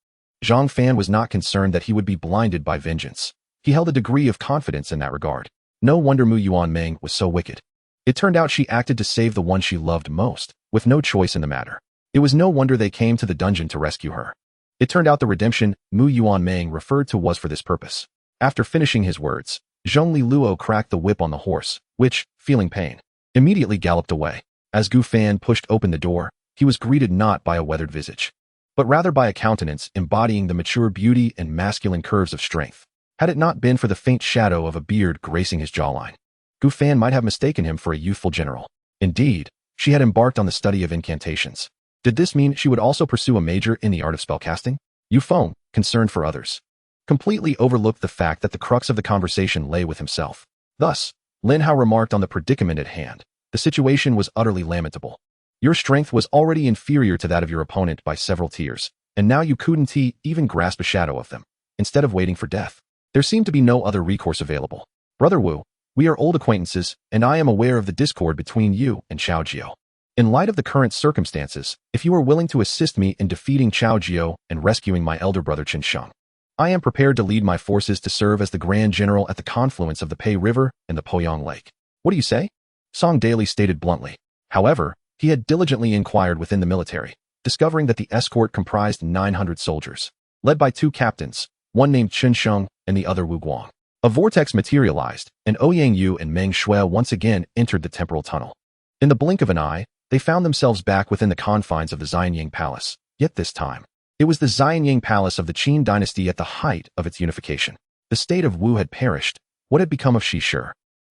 Zhang Fan was not concerned that he would be blinded by vengeance. He held a degree of confidence in that regard. No wonder Mu Yuan Meng was so wicked. It turned out she acted to save the one she loved most, with no choice in the matter. It was no wonder they came to the dungeon to rescue her. It turned out the redemption Mu Yuan Meng referred to was for this purpose. After finishing his words, Zhongli Luo cracked the whip on the horse, which, feeling pain, immediately galloped away. As Gu Fan pushed open the door, he was greeted not by a weathered visage, but rather by a countenance embodying the mature beauty and masculine curves of strength. Had it not been for the faint shadow of a beard gracing his jawline, Gu Fan might have mistaken him for a youthful general. Indeed, she had embarked on the study of incantations. Did this mean she would also pursue a major in the art of spellcasting? Yu Feng, concerned for others, completely overlooked the fact that the crux of the conversation lay with himself. Thus, Lin Hao remarked on the predicament at hand. The situation was utterly lamentable. Your strength was already inferior to that of your opponent by several tiers, and now you couldn't even grasp a shadow of them. Instead of waiting for death, there seemed to be no other recourse available. Brother Wu, we are old acquaintances, and I am aware of the discord between you and Chao Jiao. In light of the current circumstances, if you are willing to assist me in defeating Chao Jiao and rescuing my elder brother Chen Sheng, I am prepared to lead my forces to serve as the Grand General at the confluence of the Pei River and the Poyang Lake. What do you say? Song Daily stated bluntly. However, he had diligently inquired within the military, discovering that the escort comprised 900 soldiers, led by two captains, one named Chen Sheng and the other Wu Guang. A vortex materialized, and Ouyang Yu and Meng Shui once again entered the temporal tunnel. In the blink of an eye, they found themselves back within the confines of the Xianyang Palace, yet this time, it was the Xianyang Palace of the Qin dynasty at the height of its unification. The state of Wu had perished. What had become of Shi Shi?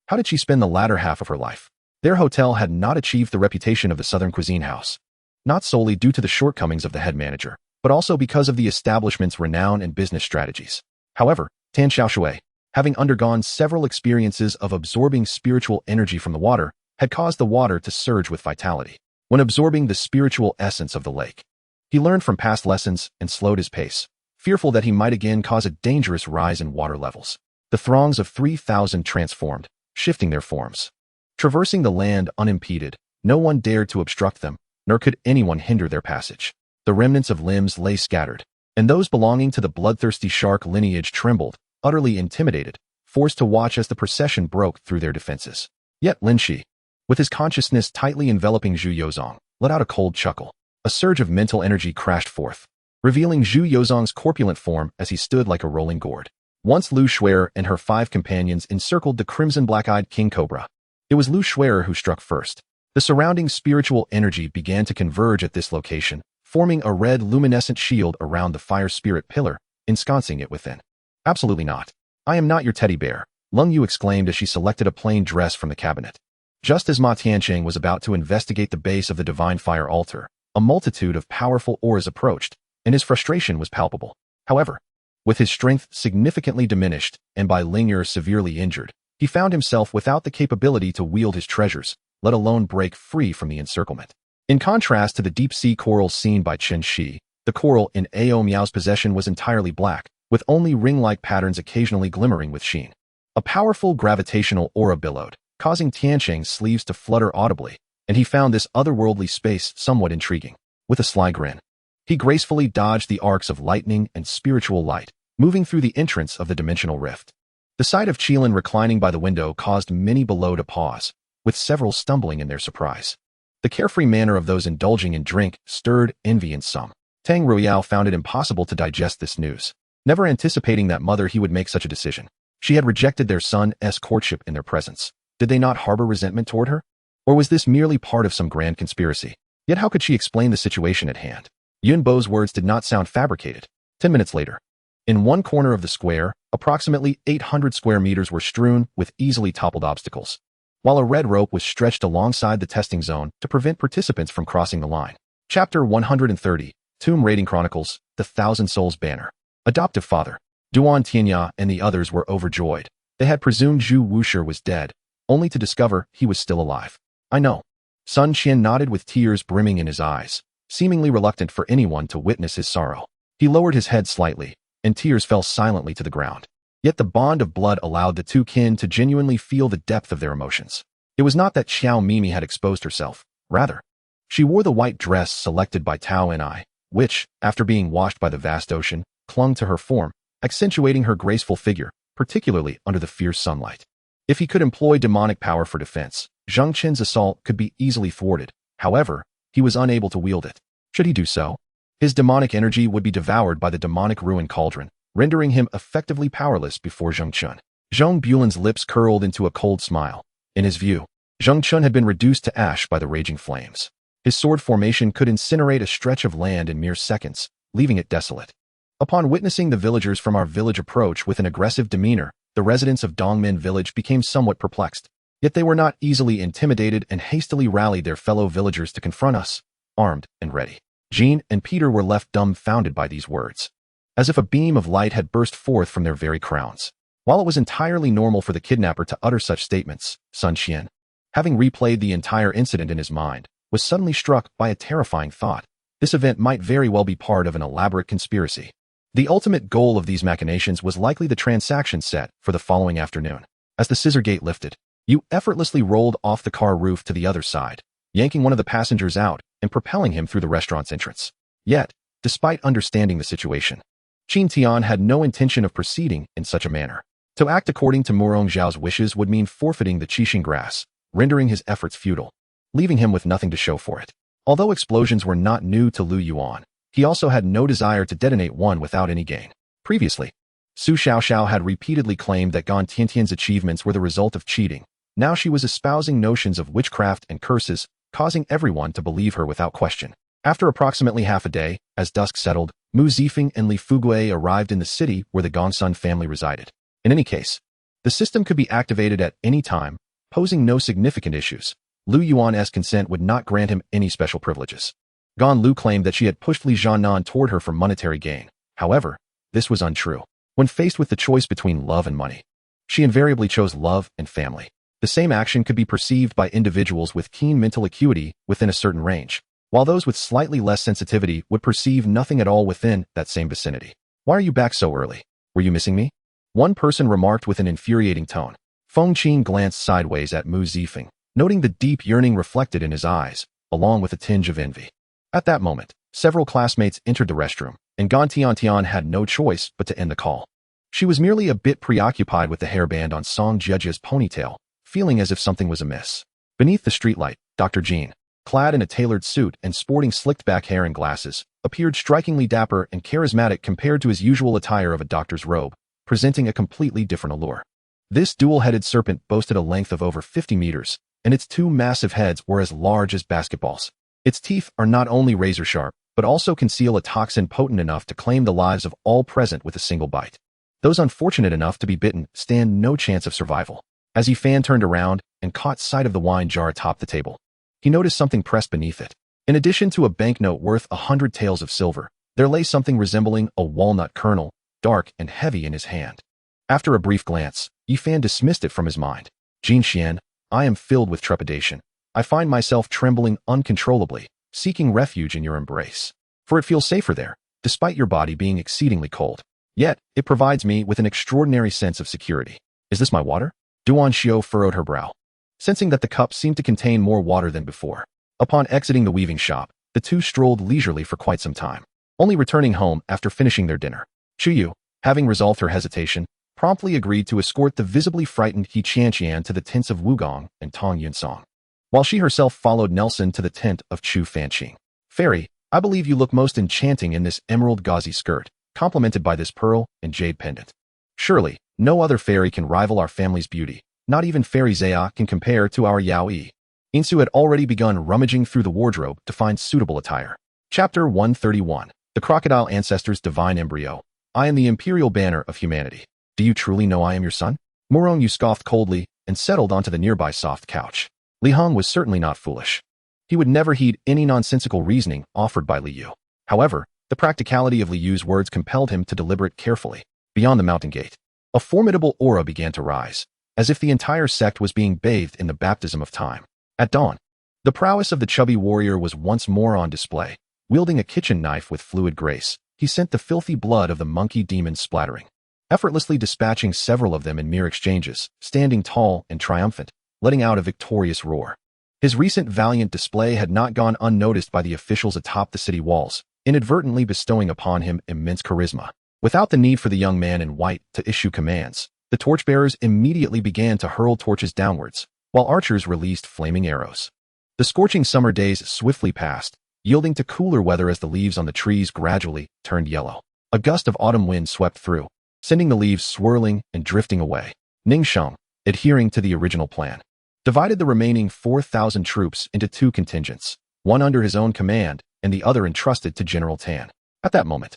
How did she spend the latter half of her life? Their hotel had not achieved the reputation of the Southern Cuisine House, not solely due to the shortcomings of the head manager, but also because of the establishment's renown and business strategies. However, Tan Xiaoshui, having undergone several experiences of absorbing spiritual energy from the water, had caused the water to surge with vitality. When absorbing the spiritual essence of the lake, he learned from past lessons and slowed his pace, fearful that he might again cause a dangerous rise in water levels. The throngs of 3,000 transformed, shifting their forms. Traversing the land unimpeded, no one dared to obstruct them, nor could anyone hinder their passage. The remnants of limbs lay scattered, and those belonging to the bloodthirsty shark lineage trembled, utterly intimidated, forced to watch as the procession broke through their defenses. Yet Lin Shi, with his consciousness tightly enveloping Zhu Yozong, let out a cold chuckle. A surge of mental energy crashed forth, revealing Zhu Yozong's corpulent form as he stood like a rolling gourd. Once Lu Shuer and her 5 companions encircled the crimson black-eyed king cobra. It was Lu Shuer who struck first. The surrounding spiritual energy began to converge at this location, forming a red luminescent shield around the fire spirit pillar, ensconcing it within. Absolutely not. I am not your teddy bear, Lung Yu exclaimed as she selected a plain dress from the cabinet. Just as Ma Tiancheng was about to investigate the base of the divine fire altar, a multitude of powerful auras approached, and his frustration was palpable. However, with his strength significantly diminished and by Ling Yu severely injured, he found himself without the capability to wield his treasures, let alone break free from the encirclement. In contrast to the deep-sea coral seen by Chen Shi, the coral in Ao Miao's possession was entirely black, with only ring-like patterns occasionally glimmering with sheen. A powerful gravitational aura billowed, causing Tiancheng's sleeves to flutter audibly, and he found this otherworldly space somewhat intriguing. With a sly grin, he gracefully dodged the arcs of lightning and spiritual light, moving through the entrance of the dimensional rift. The sight of Qilin reclining by the window caused many below to pause, with several stumbling in their surprise. The carefree manner of those indulging in drink stirred envy in some. Tang Ruiyao found it impossible to digest this news, never anticipating that mother he would make such a decision. She had rejected their son's courtship in their presence. Did they not harbor resentment toward her? Or was this merely part of some grand conspiracy? Yet how could she explain the situation at hand? Yun Bo's words did not sound fabricated. 10 minutes later, in one corner of the square, approximately 800 square meters were strewn with easily toppled obstacles, while a red rope was stretched alongside the testing zone to prevent participants from crossing the line. Chapter 130, Tomb Raiding Chronicles, The Thousand Souls Banner. Adoptive father. Duan Tianya and the others were overjoyed. They had presumed Zhu Wushi was dead, only to discover he was still alive. I know. Sun Qian nodded with tears brimming in his eyes, seemingly reluctant for anyone to witness his sorrow. He lowered his head slightly, and tears fell silently to the ground. Yet the bond of blood allowed the two kin to genuinely feel the depth of their emotions. It was not that Xiao Mimi had exposed herself. Rather, she wore the white dress selected by Tao Ni, which, after being washed by the vast ocean, clung to her form, accentuating her graceful figure, particularly under the fierce sunlight. If he could employ demonic power for defense, Zheng Qin's assault could be easily thwarted. However, he was unable to wield it. Should he do so, his demonic energy would be devoured by the demonic ruin cauldron, rendering him effectively powerless before Zheng Chun. Zhong Bulin's lips curled into a cold smile. In his view, Zheng Chun had been reduced to ash by the raging flames. His sword formation could incinerate a stretch of land in mere seconds, leaving it desolate. Upon witnessing the villagers from our village approach with an aggressive demeanor, the residents of Dongmen village became somewhat perplexed. Yet they were not easily intimidated and hastily rallied their fellow villagers to confront us, armed and ready. Jean and Peter were left dumbfounded by these words, as if a beam of light had burst forth from their very crowns. While it was entirely normal for the kidnapper to utter such statements, Sun Qian, having replayed the entire incident in his mind, was suddenly struck by a terrifying thought. This event might very well be part of an elaborate conspiracy. The ultimate goal of these machinations was likely the transaction set for the following afternoon. As the scissor gate lifted, Yu effortlessly rolled off the car roof to the other side, yanking one of the passengers out and propelling him through the restaurant's entrance. Yet, despite understanding the situation, Qin Tian had no intention of proceeding in such a manner. To act according to Murong Zhao's wishes would mean forfeiting the Qixing grass, rendering his efforts futile, leaving him with nothing to show for it. Although explosions were not new to Lu Yuan, he also had no desire to detonate one without any gain. Previously, Su Xiaoxiao had repeatedly claimed that Gan Tiantian's achievements were the result of cheating. Now she was espousing notions of witchcraft and curses, causing everyone to believe her without question. After approximately half a day, as dusk settled, Mu Zifeng and Li Fugui arrived in the city where the Gongsun family resided. In any case, the system could be activated at any time, posing no significant issues. Lu Yuan's consent would not grant him any special privileges. Gan Lu claimed that she had pushed Li Jiannan toward her for monetary gain. However, this was untrue. When faced with the choice between love and money, she invariably chose love and family. The same action could be perceived by individuals with keen mental acuity within a certain range, while those with slightly less sensitivity would perceive nothing at all within that same vicinity. Why are you back so early? Were you missing me? One person remarked with an infuriating tone. Feng Qin glanced sideways at Mu Zifeng, noting the deep yearning reflected in his eyes, along with a tinge of envy. At that moment, several classmates entered the restroom, and Gan Tiantian had no choice but to end the call. She was merely a bit preoccupied with the hairband on Song Jiejia's ponytail, feeling as if something was amiss. Beneath the streetlight, Dr. Jean, clad in a tailored suit and sporting slicked-back hair and glasses, appeared strikingly dapper and charismatic compared to his usual attire of a doctor's robe, presenting a completely different allure. This dual-headed serpent boasted a length of over 50 meters, and its two massive heads were as large as basketballs. Its teeth are not only razor-sharp, but also conceal a toxin potent enough to claim the lives of all present with a single bite. Those unfortunate enough to be bitten stand no chance of survival. As Yifan turned around and caught sight of the wine jar atop the table, he noticed something pressed beneath it. In addition to a banknote worth 100 taels of silver, there lay something resembling a walnut kernel, dark and heavy in his hand. After a brief glance, Yifan dismissed it from his mind. Jin Xian, I am filled with trepidation. I find myself trembling uncontrollably, seeking refuge in your embrace. For it feels safer there, despite your body being exceedingly cold. Yet, it provides me with an extraordinary sense of security. Is this my water? Duan Xiao furrowed her brow, sensing that the cup seemed to contain more water than before. Upon exiting the weaving shop, the two strolled leisurely for quite some time, only returning home after finishing their dinner. Chuyu, having resolved her hesitation, promptly agreed to escort the visibly frightened He Qianqian to the tents of Wugong and Tong Yunsong, while she herself followed Nelson to the tent of Chu Fanqing. Fairy, I believe you look most enchanting in this emerald gauzy skirt, complemented by this pearl and jade pendant. Surely, no other fairy can rival our family's beauty. Not even Fairy Zaya can compare to our Yao Yi. Insu had already begun rummaging through the wardrobe to find suitable attire. Chapter 131. The Crocodile Ancestor's Divine Embryo. I am the imperial banner of humanity. Do you truly know I am your son? Murong Yu scoffed coldly and settled onto the nearby soft couch. Li Hong was certainly not foolish. He would never heed any nonsensical reasoning offered by Li Yu. However, the practicality of Li Yu's words compelled him to deliberate carefully. Beyond the mountain gate, a formidable aura began to rise, as if the entire sect was being bathed in the baptism of time. At dawn, the prowess of the chubby warrior was once more on display. Wielding a kitchen knife with fluid grace, he sent the filthy blood of the monkey demons splattering, effortlessly dispatching several of them in mere exchanges, standing tall and triumphant, letting out a victorious roar. His recent valiant display had not gone unnoticed by the officials atop the city walls, inadvertently bestowing upon him immense charisma. Without the need for the young man in white to issue commands, the torchbearers immediately began to hurl torches downwards, while archers released flaming arrows. The scorching summer days swiftly passed, yielding to cooler weather as the leaves on the trees gradually turned yellow. A gust of autumn wind swept through, sending the leaves swirling and drifting away. Ning Sheng, adhering to the original plan, divided the remaining 4,000 troops into two contingents, one under his own command and the other entrusted to General Tan. At that moment,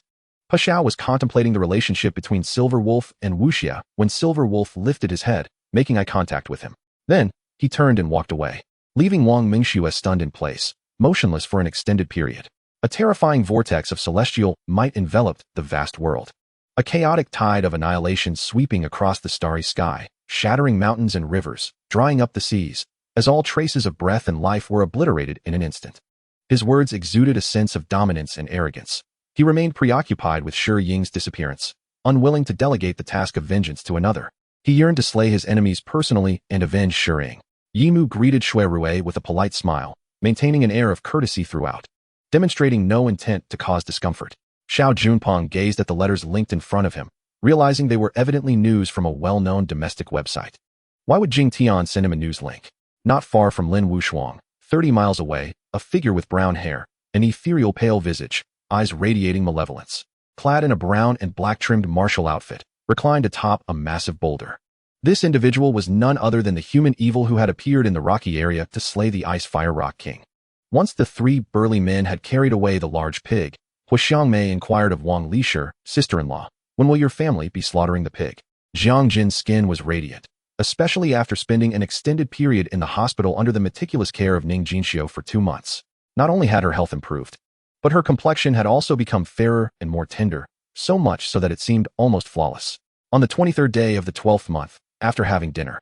Pa Xiao was contemplating the relationship between Silver Wolf and Wuxia when Silver Wolf lifted his head, making eye contact with him. Then, he turned and walked away, leaving Wang Mingxiu stunned in place, motionless for an extended period. A terrifying vortex of celestial might enveloped the vast world. A chaotic tide of annihilation sweeping across the starry sky, shattering mountains and rivers, drying up the seas, as all traces of breath and life were obliterated in an instant. His words exuded a sense of dominance and arrogance. He remained preoccupied with Shi Ying's disappearance, unwilling to delegate the task of vengeance to another. He yearned to slay his enemies personally and avenge Shi Ying. Yimu greeted Shui Rui with a polite smile, maintaining an air of courtesy throughout, demonstrating no intent to cause discomfort. Xiao Junpeng gazed at the letters linked in front of him, realizing they were evidently news from a well-known domestic website. Why would Jing Tian send him a news link? Not far from Lin Wushuang, 30 miles away, a figure with brown hair, an ethereal pale visage, eyes radiating malevolence, clad in a brown and black-trimmed martial outfit, reclined atop a massive boulder. This individual was none other than the human evil who had appeared in the rocky area to slay the Ice Fire Rock King. Once the three burly men had carried away the large pig, Hu Xiangmei inquired of Wang Lishir, sister-in-law, when will your family be slaughtering the pig? Jiang Jin's skin was radiant, especially after spending an extended period in the hospital under the meticulous care of Ning Jinxiu for 2 months. Not only had her health improved, but her complexion had also become fairer and more tender, so much so that it seemed almost flawless. On the 23rd day of the 12th month, after having dinner,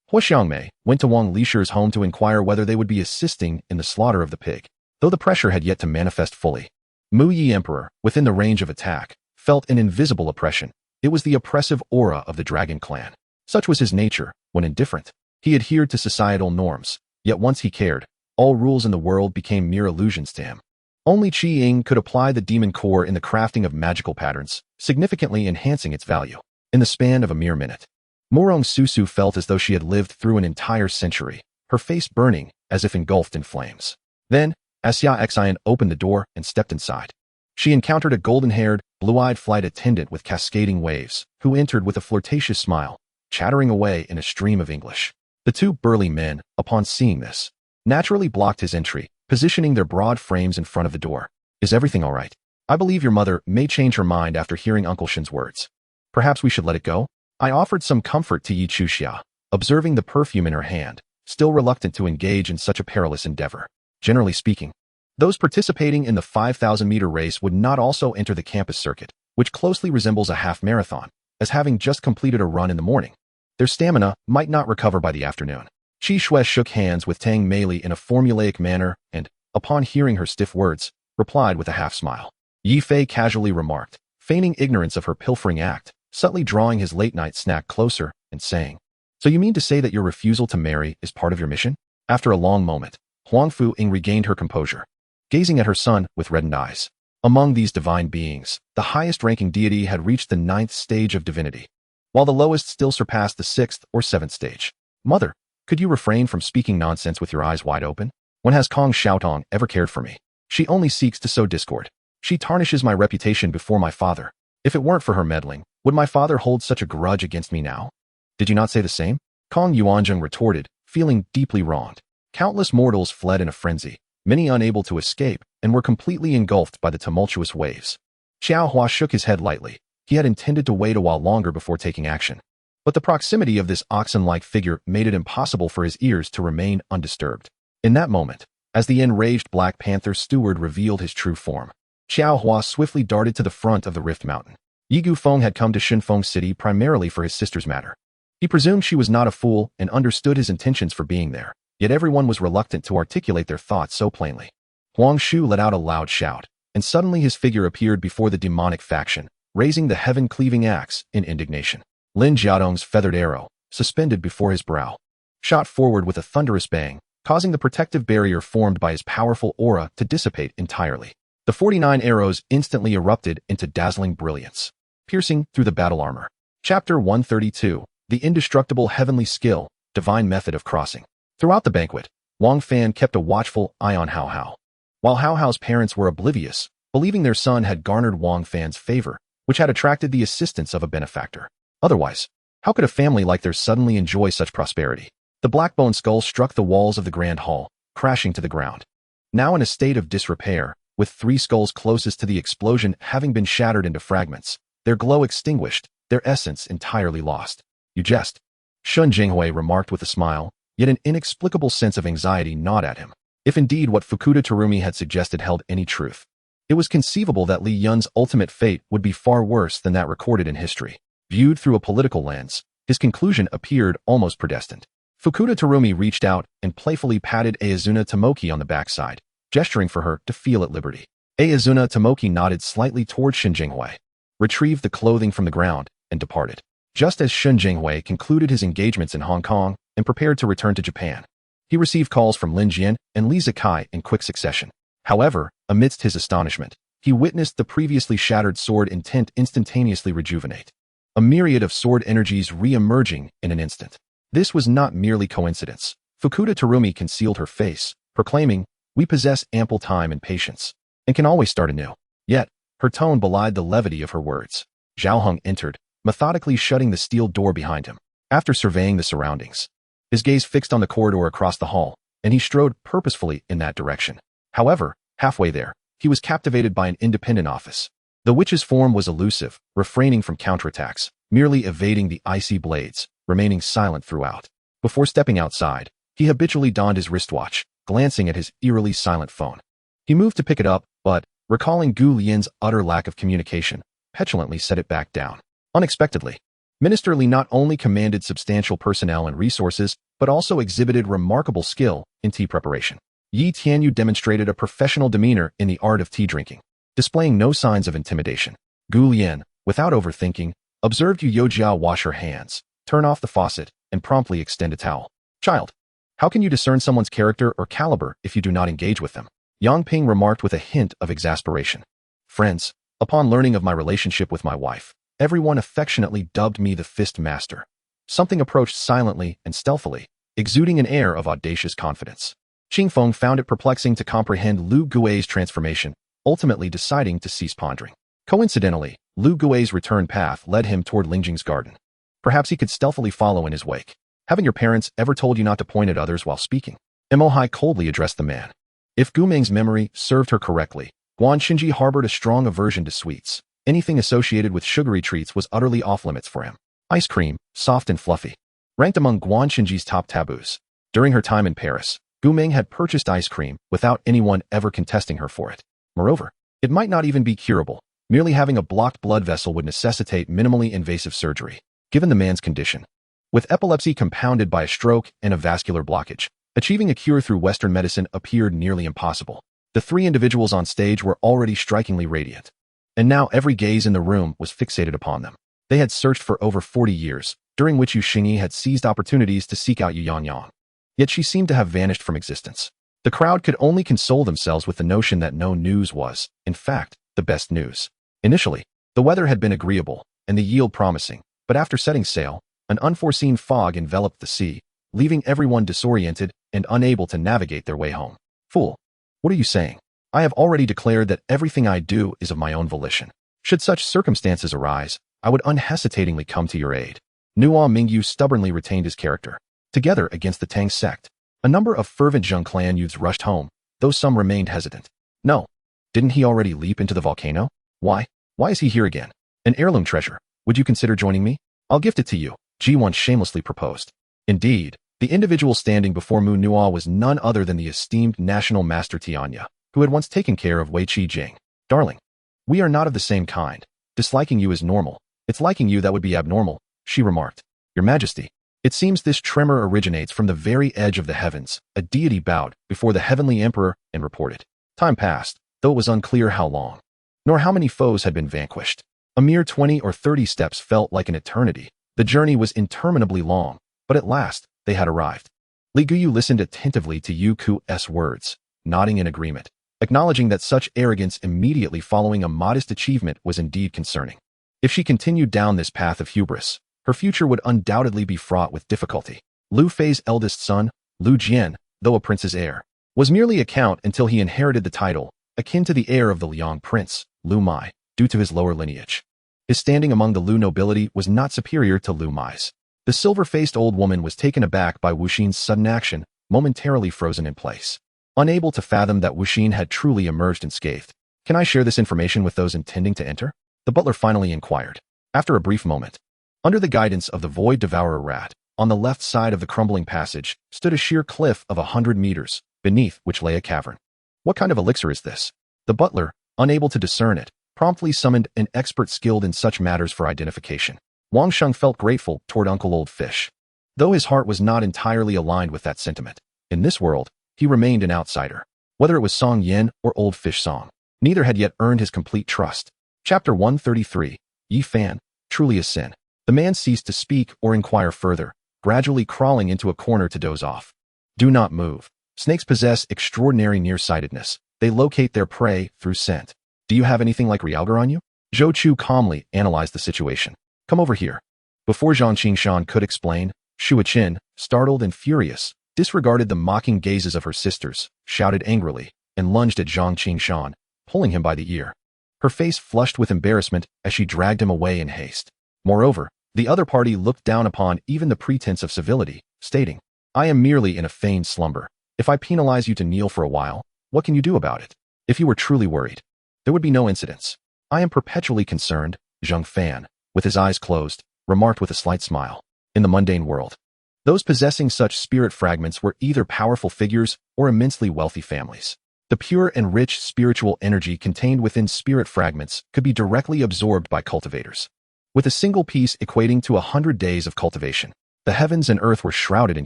Hu Xiangmei went to Wang Lishir's home to inquire whether they would be assisting in the slaughter of the pig. Though the pressure had yet to manifest fully, Mu Yi Emperor, within the range of attack, felt an invisible oppression. It was the oppressive aura of the Dragon Clan. Such was his nature, when indifferent. He adhered to societal norms, yet once he cared, all rules in the world became mere illusions to him. Only Qi Ying could apply the demon core in the crafting of magical patterns, significantly enhancing its value. in the span of a mere minute. Morong Susu felt as though she had lived through an entire century, her face burning as if engulfed in flames. Then, Xia Xian opened the door and stepped inside. She encountered a golden-haired, blue-eyed flight attendant with cascading waves, who entered with a flirtatious smile, chattering away in a stream of English. The two burly men, upon seeing this, naturally blocked his entry, positioning their broad frames in front of the door. Is everything all right? I believe your mother may change her mind after hearing Uncle Shin's words. Perhaps we should let it go? I offered some comfort to Yi Chuxia, observing the perfume in her hand, still reluctant to engage in such a perilous endeavor. Generally speaking, those participating in the 5,000-meter race would not also enter the campus circuit, which closely resembles a half-marathon, as having just completed a run in the morning. Their stamina might not recover by the afternoon. Qi Shui shook hands with Tang Meili in a formulaic manner and, upon hearing her stiff words, replied with a half-smile. Yi Fei casually remarked, feigning ignorance of her pilfering act, subtly drawing his late-night snack closer and saying, "So you mean to say that your refusal to marry is part of your mission?" After a long moment, Huang Fu-ing regained her composure, gazing at her son with reddened eyes. Among these divine beings, the highest-ranking deity had reached the 9th stage of divinity, while the lowest still surpassed the 6th or 7th stage. "Mother, could you refrain from speaking nonsense with your eyes wide open? When has Kong Xiaotong ever cared for me? She only seeks to sow discord. She tarnishes my reputation before my father. If it weren't for her meddling, would my father hold such a grudge against me now?" "Did you not say the same?" Kong Yuanzheng retorted, feeling deeply wronged. Countless mortals fled in a frenzy, many unable to escape, and were completely engulfed by the tumultuous waves. Xiao Hua shook his head lightly. He had intended to wait a while longer before taking action. But the proximity of this oxen-like figure made it impossible for his ears to remain undisturbed. In that moment, as the enraged Black Panther steward revealed his true form, Xiao Hua swiftly darted to the front of the Rift Mountain. Yi Gufeng had come to Shinfeng City primarily for his sister's matter. He presumed she was not a fool and understood his intentions for being there, yet everyone was reluctant to articulate their thoughts so plainly. Huang Shu let out a loud shout, and suddenly his figure appeared before the demonic faction, raising the heaven-cleaving axe in indignation. Lin Jiadong's feathered arrow, suspended before his brow, shot forward with a thunderous bang, causing the protective barrier formed by his powerful aura to dissipate entirely. The 49 arrows instantly erupted into dazzling brilliance, piercing through the battle armor. Chapter 132, The Indestructible Heavenly Skill, Divine Method of Crossing. Throughout the banquet, Wang Fan kept a watchful eye on Hao Hao. While Hao Hao's parents were oblivious, believing their son had garnered Wang Fan's favor, which had attracted the assistance of a benefactor. Otherwise, how could a family like theirs suddenly enjoy such prosperity? The black-bone skull struck the walls of the grand hall, crashing to the ground. Now in a state of disrepair, with 3 skulls closest to the explosion having been shattered into fragments, their glow extinguished, their essence entirely lost. "You jest," Shun Jinghui remarked with a smile, yet an inexplicable sense of anxiety gnawed at him. If indeed what Fukuda Terumi had suggested held any truth, it was conceivable that Li Yun's ultimate fate would be far worse than that recorded in history. Viewed through a political lens, his conclusion appeared almost predestined. Fukuda Terumi reached out and playfully patted Ayazuna Tomoki on the backside, gesturing for her to feel at liberty. Ayazuna Tomoki nodded slightly toward Shun Jinghui, retrieved the clothing from the ground, and departed. Just as Shun Jinghui concluded his engagements in Hong Kong and prepared to return to Japan, he received calls from Lin Jian and Li Zikai in quick succession. However, amidst his astonishment, he witnessed the previously shattered sword intent instantaneously rejuvenate. A myriad of sword energies re-emerging in an instant. This was not merely coincidence. Fukuda Terumi concealed her face, proclaiming, "We possess ample time and patience, and can always start anew." Yet, her tone belied the levity of her words. Zhao Heng entered, methodically shutting the steel door behind him. After surveying the surroundings, his gaze fixed on the corridor across the hall, and he strode purposefully in that direction. However, halfway there, he was captivated by an independent office. The witch's form was elusive, refraining from counterattacks, merely evading the icy blades, remaining silent throughout. Before stepping outside, he habitually donned his wristwatch, glancing at his eerily silent phone. He moved to pick it up, but, recalling Gu Lian's utter lack of communication, petulantly set it back down. Unexpectedly, Minister Li not only commanded substantial personnel and resources, but also exhibited remarkable skill in tea preparation. Yi Tianyu demonstrated a professional demeanor in the art of tea drinking, displaying no signs of intimidation. Gu Lian, without overthinking, observed Yu Yojiao wash her hands, turn off the faucet, and promptly extend a towel. "Child, how can you discern someone's character or caliber if you do not engage with them?" Yang Ping remarked with a hint of exasperation. "Friends, upon learning of my relationship with my wife, Everyone affectionately dubbed me the Fist Master. Something approached silently and stealthily, exuding an air of audacious confidence. Qingfeng found it perplexing to comprehend Lu Gui's transformation, ultimately deciding to cease pondering. Coincidentally, Lu Gui's return path led him toward Lingjing's garden. Perhaps he could stealthily follow in his wake. Haven't your parents ever told you not to point at others while speaking? Emohai coldly addressed the man. If Guming's memory served her correctly, Guan Xinji harbored a strong aversion to sweets. Anything associated with sugary treats was utterly off-limits for him. Ice cream, soft and fluffy, ranked among Guan Xinji's top taboos. During her time in Paris, Guming had purchased ice cream without anyone ever contesting her for it. Moreover, it might not even be curable. Merely having a blocked blood vessel would necessitate minimally invasive surgery, given the man's condition. With epilepsy compounded by a stroke and a vascular blockage, achieving a cure through Western medicine appeared nearly impossible. The three individuals on stage were already strikingly radiant. And now every gaze in the room was fixated upon them. They had searched for over 40 years, during which Yu Xingyi had seized opportunities to seek out Yu Yangyang. Yet she seemed to have vanished from existence. The crowd could only console themselves with the notion that no news was, in fact, the best news. Initially, the weather had been agreeable, and the yield promising, but after setting sail, an unforeseen fog enveloped the sea, leaving everyone disoriented and unable to navigate their way home. Fool! What are you saying? I have already declared that everything I do is of my own volition. Should such circumstances arise, I would unhesitatingly come to your aid. Nuo Mingyu stubbornly retained his character. Together against the Tang sect, a number of fervent Zheng clan youths rushed home, though some remained hesitant. No. Didn't he already leap into the volcano? Why? Why is he here again? An heirloom treasure. Would you consider joining me? I'll gift it to you, Ji1 shamelessly proposed. Indeed, the individual standing before Mu Nuo was none other than the esteemed national master Tianya, who had once taken care of Wei Qi Jing. Darling, we are not of the same kind. Disliking you is normal. It's liking you that would be abnormal, she remarked. Your Majesty, it seems this tremor originates from the very edge of the heavens. A deity bowed before the heavenly emperor and reported. Time passed, though it was unclear how long, nor how many foes had been vanquished. A mere 20 or 30 steps felt like an eternity. The journey was interminably long, but at last, they had arrived. Li Guyu listened attentively to Yu Ku's words, nodding in agreement, acknowledging that such arrogance immediately following a modest achievement was indeed concerning. If she continued down this path of hubris, her future would undoubtedly be fraught with difficulty. Lu Fei's eldest son, Lu Jian, though a prince's heir, was merely a count until he inherited the title, akin to the heir of the Liang prince, Lu Mai, due to his lower lineage. His standing among the Lu nobility was not superior to Lu Mai's. The silver-faced old woman was taken aback by Wuxin's sudden action, momentarily frozen in place. Unable to fathom that Wuxin had truly emerged unscathed. Can I share this information with those intending to enter? The butler finally inquired. After a brief moment, under the guidance of the Void Devourer rat, on the left side of the crumbling passage, stood a sheer cliff of 100 meters, beneath which lay a cavern. What kind of elixir is this? The butler, unable to discern it, promptly summoned an expert skilled in such matters for identification. Wang Sheng felt grateful toward Uncle Old Fish, though his heart was not entirely aligned with that sentiment. In this world, he remained an outsider. Whether it was Song Yin or Old Fish Song, neither had yet earned his complete trust. Chapter 133, Yi Fan, truly a sin. The man ceased to speak or inquire further, gradually crawling into a corner to doze off. Do not move. Snakes possess extraordinary nearsightedness. They locate their prey through scent. Do you have anything like Realgar on you? Zhou Chu calmly analyzed the situation. Come over here. Before Zhang Qingshan could explain, Xue Qin, startled and furious, disregarded the mocking gazes of her sisters, shouted angrily, and lunged at Zhang Qingshan, pulling him by the ear. Her face flushed with embarrassment as she dragged him away in haste. Moreover, the other party looked down upon even the pretense of civility, stating, I am merely in a feigned slumber. If I penalize you to kneel for a while, what can you do about it? If you were truly worried, there would be no incidents. I am perpetually concerned, Zheng Fan, with his eyes closed, remarked with a slight smile. In the mundane world, those possessing such spirit fragments were either powerful figures or immensely wealthy families. The pure and rich spiritual energy contained within spirit fragments could be directly absorbed by cultivators. With a single piece equating to 100 days of cultivation, the heavens and earth were shrouded in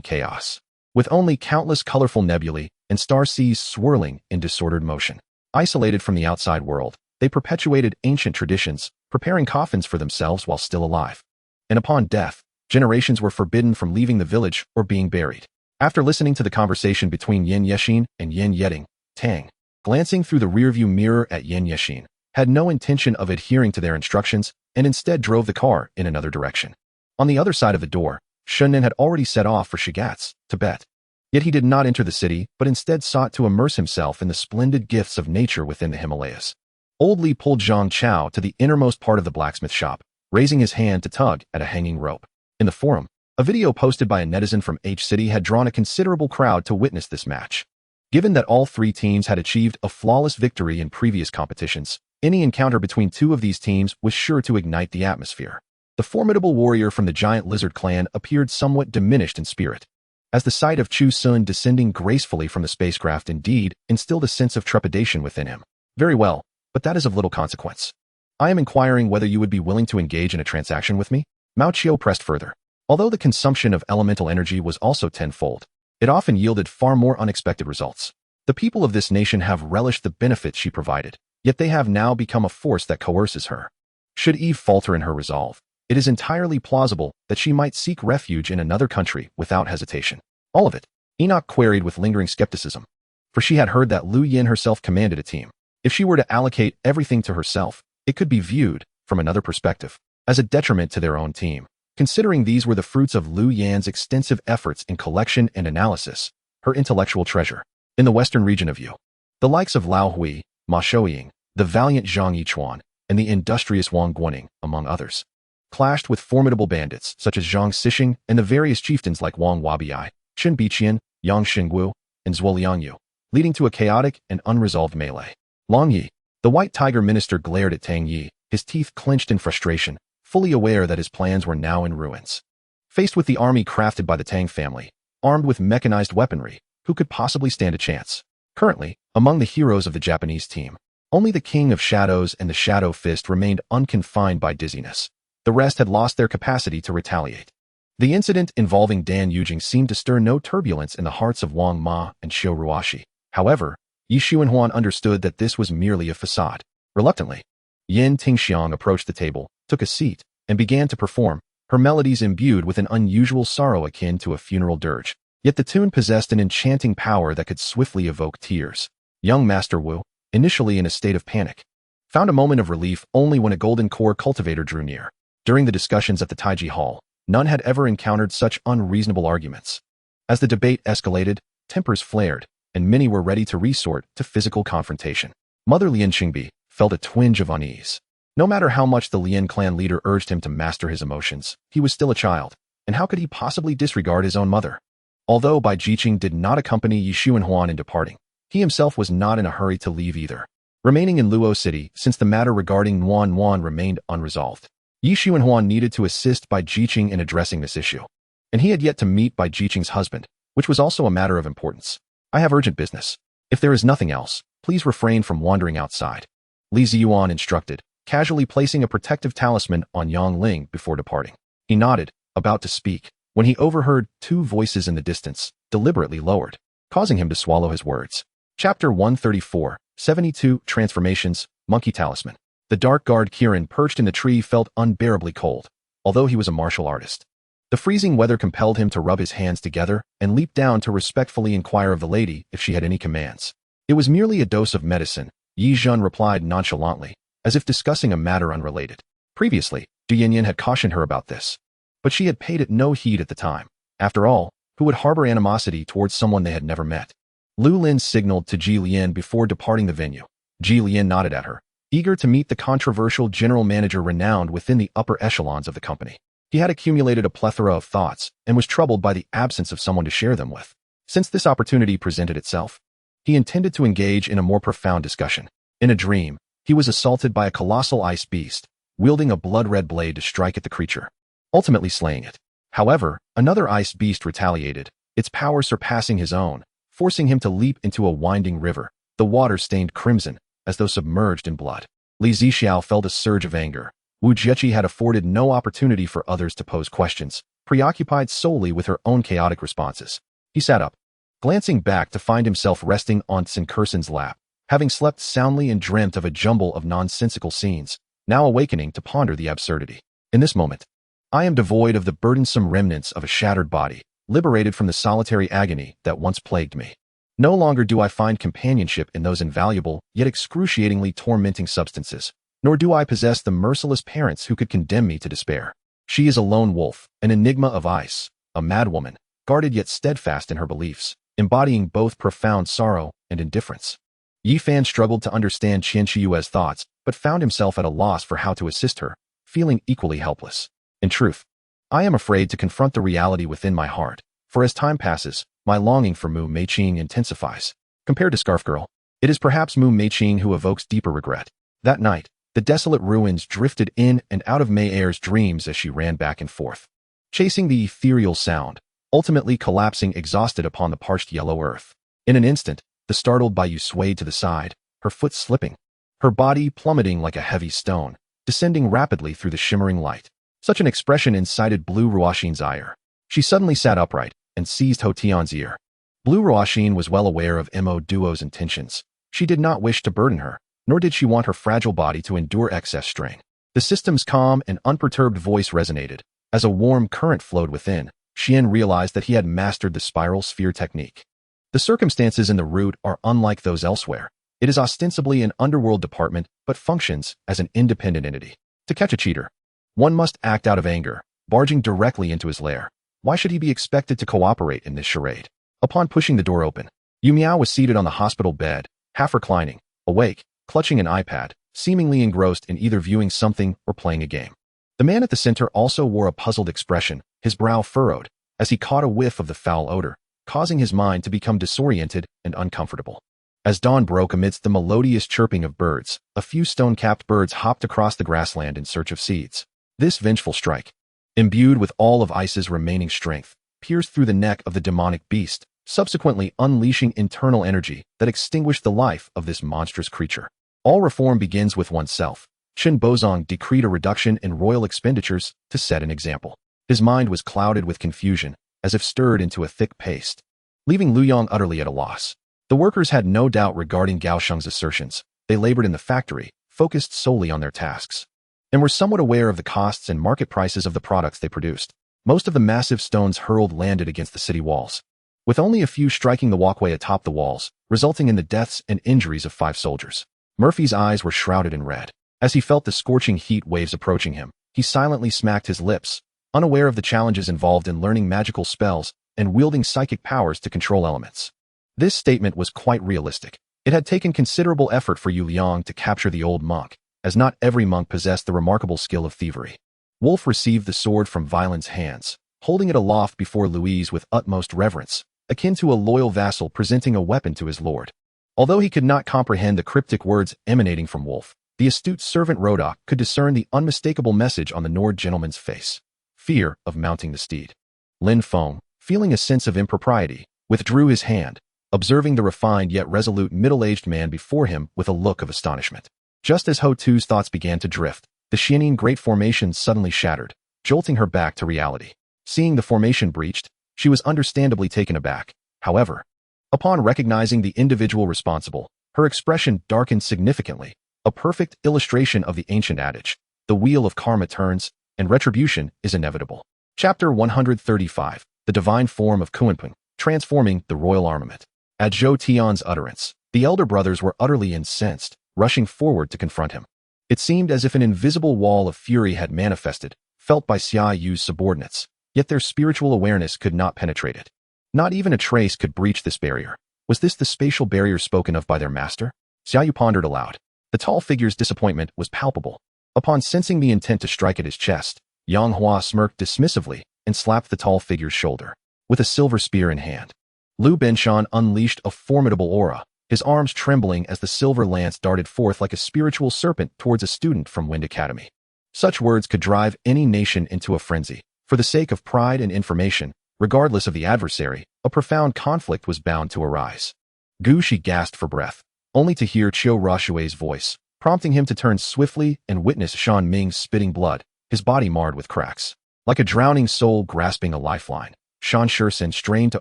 chaos, with only countless colorful nebulae and star seas swirling in disordered motion. Isolated from the outside world, they perpetuated ancient traditions, preparing coffins for themselves while still alive. And upon death, generations were forbidden from leaving the village or being buried. After listening to the conversation between Yin Yexin and Yin Yeting, Tang, glancing through the rearview mirror at Yin Yexin, had no intention of adhering to their instructions and instead drove the car in another direction. On the other side of the door, Shunnin had already set off for Shigatse, Tibet. Yet he did not enter the city, but instead sought to immerse himself in the splendid gifts of nature within the Himalayas. Old Li pulled Zhang Chao to the innermost part of the blacksmith shop, raising his hand to tug at a hanging rope. In the forum, a video posted by a netizen from H-City had drawn a considerable crowd to witness this match. Given that all three teams had achieved a flawless victory in previous competitions, any encounter between two of these teams was sure to ignite the atmosphere. The formidable warrior from the giant lizard clan appeared somewhat diminished in spirit, as the sight of Chu Sun descending gracefully from the spacecraft indeed instilled a sense of trepidation within him. Very well, but that is of little consequence. I am inquiring whether you would be willing to engage in a transaction with me? Mao Qiu pressed further. Although the consumption of elemental energy was also tenfold, it often yielded far more unexpected results. The people of this nation have relished the benefits she provided, yet they have now become a force that coerces her. Should Eve falter in her resolve, it is entirely plausible that she might seek refuge in another country without hesitation. All of it, Enoch queried with lingering skepticism, for she had heard that Lu Yin herself commanded a team. If she were to allocate everything to herself, it could be viewed, from another perspective, as a detriment to their own team. Considering these were the fruits of Lu Yan's extensive efforts in collection and analysis, her intellectual treasure. In the western region of Yu, the likes of Lao Hui, Ma Shouying, the valiant Zhang Yichuan, and the industrious Wang Guaning, among others, clashed with formidable bandits such as Zhang Xixing and the various chieftains like Wang Wabiai, Chen Biqian, Yang Xingwu, and Zhuo Liangyu, leading to a chaotic and unresolved melee. Long Yi, the White Tiger minister, glared at Tang Yi, his teeth clenched in frustration, fully aware that his plans were now in ruins. Faced with the army crafted by the Tang family, armed with mechanized weaponry, who could possibly stand a chance? Currently, among the heroes of the Japanese team, only the King of Shadows and the Shadow Fist remained unconfined by dizziness. The rest had lost their capacity to retaliate. The incident involving Dan Yujing seemed to stir no turbulence in the hearts of Wang Ma and Xiu Ruoxi. However, Yi Xuanhuan understood that this was merely a facade. Reluctantly, Yin Tingxiang approached the table, took a seat, and began to perform, her melodies imbued with an unusual sorrow akin to a funeral dirge. Yet the tune possessed an enchanting power that could swiftly evoke tears. Young Master Wu, initially in a state of panic, found a moment of relief only when a golden core cultivator drew near. During the discussions at the Taiji Hall, none had ever encountered such unreasonable arguments. As the debate escalated, tempers flared, and many were ready to resort to physical confrontation. Mother Lian Qingbi felt a twinge of unease. No matter how much the Lian clan leader urged him to master his emotions, he was still a child, and how could he possibly disregard his own mother? Although Bai Jiqing did not accompany Yi Xuanhuan in departing, he himself was not in a hurry to leave either, remaining in Luo City since the matter regarding Nuan remained unresolved. Yi Xuanhuan needed to assist Bai Jiqing in addressing this issue, and he had yet to meet Bai Jiqing's husband, which was also a matter of importance. I have urgent business. If there is nothing else, please refrain from wandering outside, Li Ziyuan instructed, casually placing a protective talisman on Yang Ling before departing. He nodded, about to speak, when he overheard two voices in the distance, deliberately lowered, causing him to swallow his words. Chapter 134, 72 Transformations, Monkey Talisman. The dark guard Kirin perched in the tree felt unbearably cold, although he was a martial artist. The freezing weather compelled him to rub his hands together and leap down to respectfully inquire of the lady if she had any commands. It was merely a dose of medicine, Yi Zhen replied nonchalantly, as if discussing a matter unrelated. Previously, Zhu Yinyan had cautioned her about this, but she had paid it no heed at the time. After all, who would harbor animosity towards someone they had never met? Lu Lin signaled to Ji Lian before departing the venue. Ji Lian nodded at her, eager to meet the controversial general manager renowned within the upper echelons of the company. He had accumulated a plethora of thoughts and was troubled by the absence of someone to share them with. Since this opportunity presented itself, he intended to engage in a more profound discussion. In a dream, he was assaulted by a colossal ice beast, wielding a blood-red blade to strike at the creature, ultimately slaying it. However, another ice beast retaliated, its power surpassing his own, forcing him to leap into a winding river, the water stained crimson, as though submerged in blood. Li Zixiao felt a surge of anger. Wu Jieqi had afforded no opportunity for others to pose questions, preoccupied solely with her own chaotic responses. He sat up, glancing back to find himself resting on Tsin Kursan's lap, having slept soundly and dreamt of a jumble of nonsensical scenes, now awakening to ponder the absurdity. In this moment, I am devoid of the burdensome remnants of a shattered body, liberated from the solitary agony that once plagued me. No longer do I find companionship in those invaluable, yet excruciatingly tormenting substances, nor do I possess the merciless parents who could condemn me to despair. She is a lone wolf, an enigma of ice, a madwoman, guarded yet steadfast in her beliefs, embodying both profound sorrow and indifference. Yi Fan struggled to understand Qian Shiyue's thoughts, but found himself at a loss for how to assist her, feeling equally helpless. In truth, I am afraid to confront the reality within my heart, for as time passes, my longing for Mu Meiqing intensifies. Compared to Scarf Girl, it is perhaps Mu Meiqing who evokes deeper regret. That night, the desolate ruins drifted in and out of Mei Er's dreams as she ran back and forth, chasing the ethereal sound, ultimately collapsing exhausted upon the parched yellow earth. In an instant, the startled Baiyu swayed to the side, her foot slipping, her body plummeting like a heavy stone, descending rapidly through the shimmering light. Such an expression incited Blue Ruoxin's ire. She suddenly sat upright and seized Ho Tian's ear. Blue Ruoxin was well aware of Mo Duo's intentions. She did not wish to burden her, nor did she want her fragile body to endure excess strain. The system's calm and unperturbed voice resonated. As a warm current flowed within, Xian realized that he had mastered the spiral sphere technique. The circumstances in the route are unlike those elsewhere. It is ostensibly an underworld department, but functions as an independent entity. To catch a cheater, one must act out of anger, barging directly into his lair. Why should he be expected to cooperate in this charade? Upon pushing the door open, Yu Miao was seated on the hospital bed, half reclining, awake, clutching an iPad, seemingly engrossed in either viewing something or playing a game. The man at the center also wore a puzzled expression, his brow furrowed, as he caught a whiff of the foul odor, causing his mind to become disoriented and uncomfortable. As dawn broke amidst the melodious chirping of birds, a few stone-capped birds hopped across the grassland in search of seeds. This vengeful strike, imbued with all of Ice's remaining strength, pierced through the neck of the demonic beast, subsequently unleashing internal energy that extinguished the life of this monstrous creature. All reform begins with oneself. Chen Bozong decreed a reduction in royal expenditures to set an example. His mind was clouded with confusion, as if stirred into a thick paste, leaving Lu Yong utterly at a loss. The workers had no doubt regarding Gao Sheng's assertions. They labored in the factory, focused solely on their tasks, and were somewhat aware of the costs and market prices of the products they produced. Most of the massive stones hurled landed against the city walls, with only a few striking the walkway atop the walls, resulting in the deaths and injuries of 5 soldiers. Murphy's eyes were shrouded in red. As he felt the scorching heat waves approaching him, he silently smacked his lips, unaware of the challenges involved in learning magical spells and wielding psychic powers to control elements. This statement was quite realistic. It had taken considerable effort for Yu Liang to capture the old monk, as not every monk possessed the remarkable skill of thievery. Wolf received the sword from Violin's hands, holding it aloft before Louise with utmost reverence, akin to a loyal vassal presenting a weapon to his lord. Although he could not comprehend the cryptic words emanating from Wolf, the astute servant Rodok could discern the unmistakable message on the Nord gentleman's face: fear of mounting the steed. Lin Feng, feeling a sense of impropriety, withdrew his hand, observing the refined yet resolute middle-aged man before him with a look of astonishment. Just as Ho Tu's thoughts began to drift, the Xianing Great Formation suddenly shattered, jolting her back to reality. Seeing the formation breached, she was understandably taken aback. However, upon recognizing the individual responsible, her expression darkened significantly, a perfect illustration of the ancient adage, the wheel of karma turns, and retribution is inevitable. Chapter 135, The Divine Form of Kunpeng, Transforming the Royal Armament. At Zhou Tian's utterance, the elder brothers were utterly incensed, rushing forward to confront him. It seemed as if an invisible wall of fury had manifested, felt by Xia Yu's subordinates, yet their spiritual awareness could not penetrate it. Not even a trace could breach this barrier. Was this the spatial barrier spoken of by their master? Xia Yu pondered aloud. The tall figure's disappointment was palpable. Upon sensing the intent to strike at his chest, Yang Hua smirked dismissively and slapped the tall figure's shoulder, with a silver spear in hand. Lu Benshan unleashed a formidable aura, his arms trembling as the silver lance darted forth like a spiritual serpent towards a student from Wind Academy. Such words could drive any nation into a frenzy. For the sake of pride and information, regardless of the adversary, a profound conflict was bound to arise. Gu Shi gasped for breath, only to hear Qiu Rashui's voice, prompting him to turn swiftly and witness Shan Ming's spitting blood, his body marred with cracks. Like a drowning soul grasping a lifeline, Shan Shursen strained to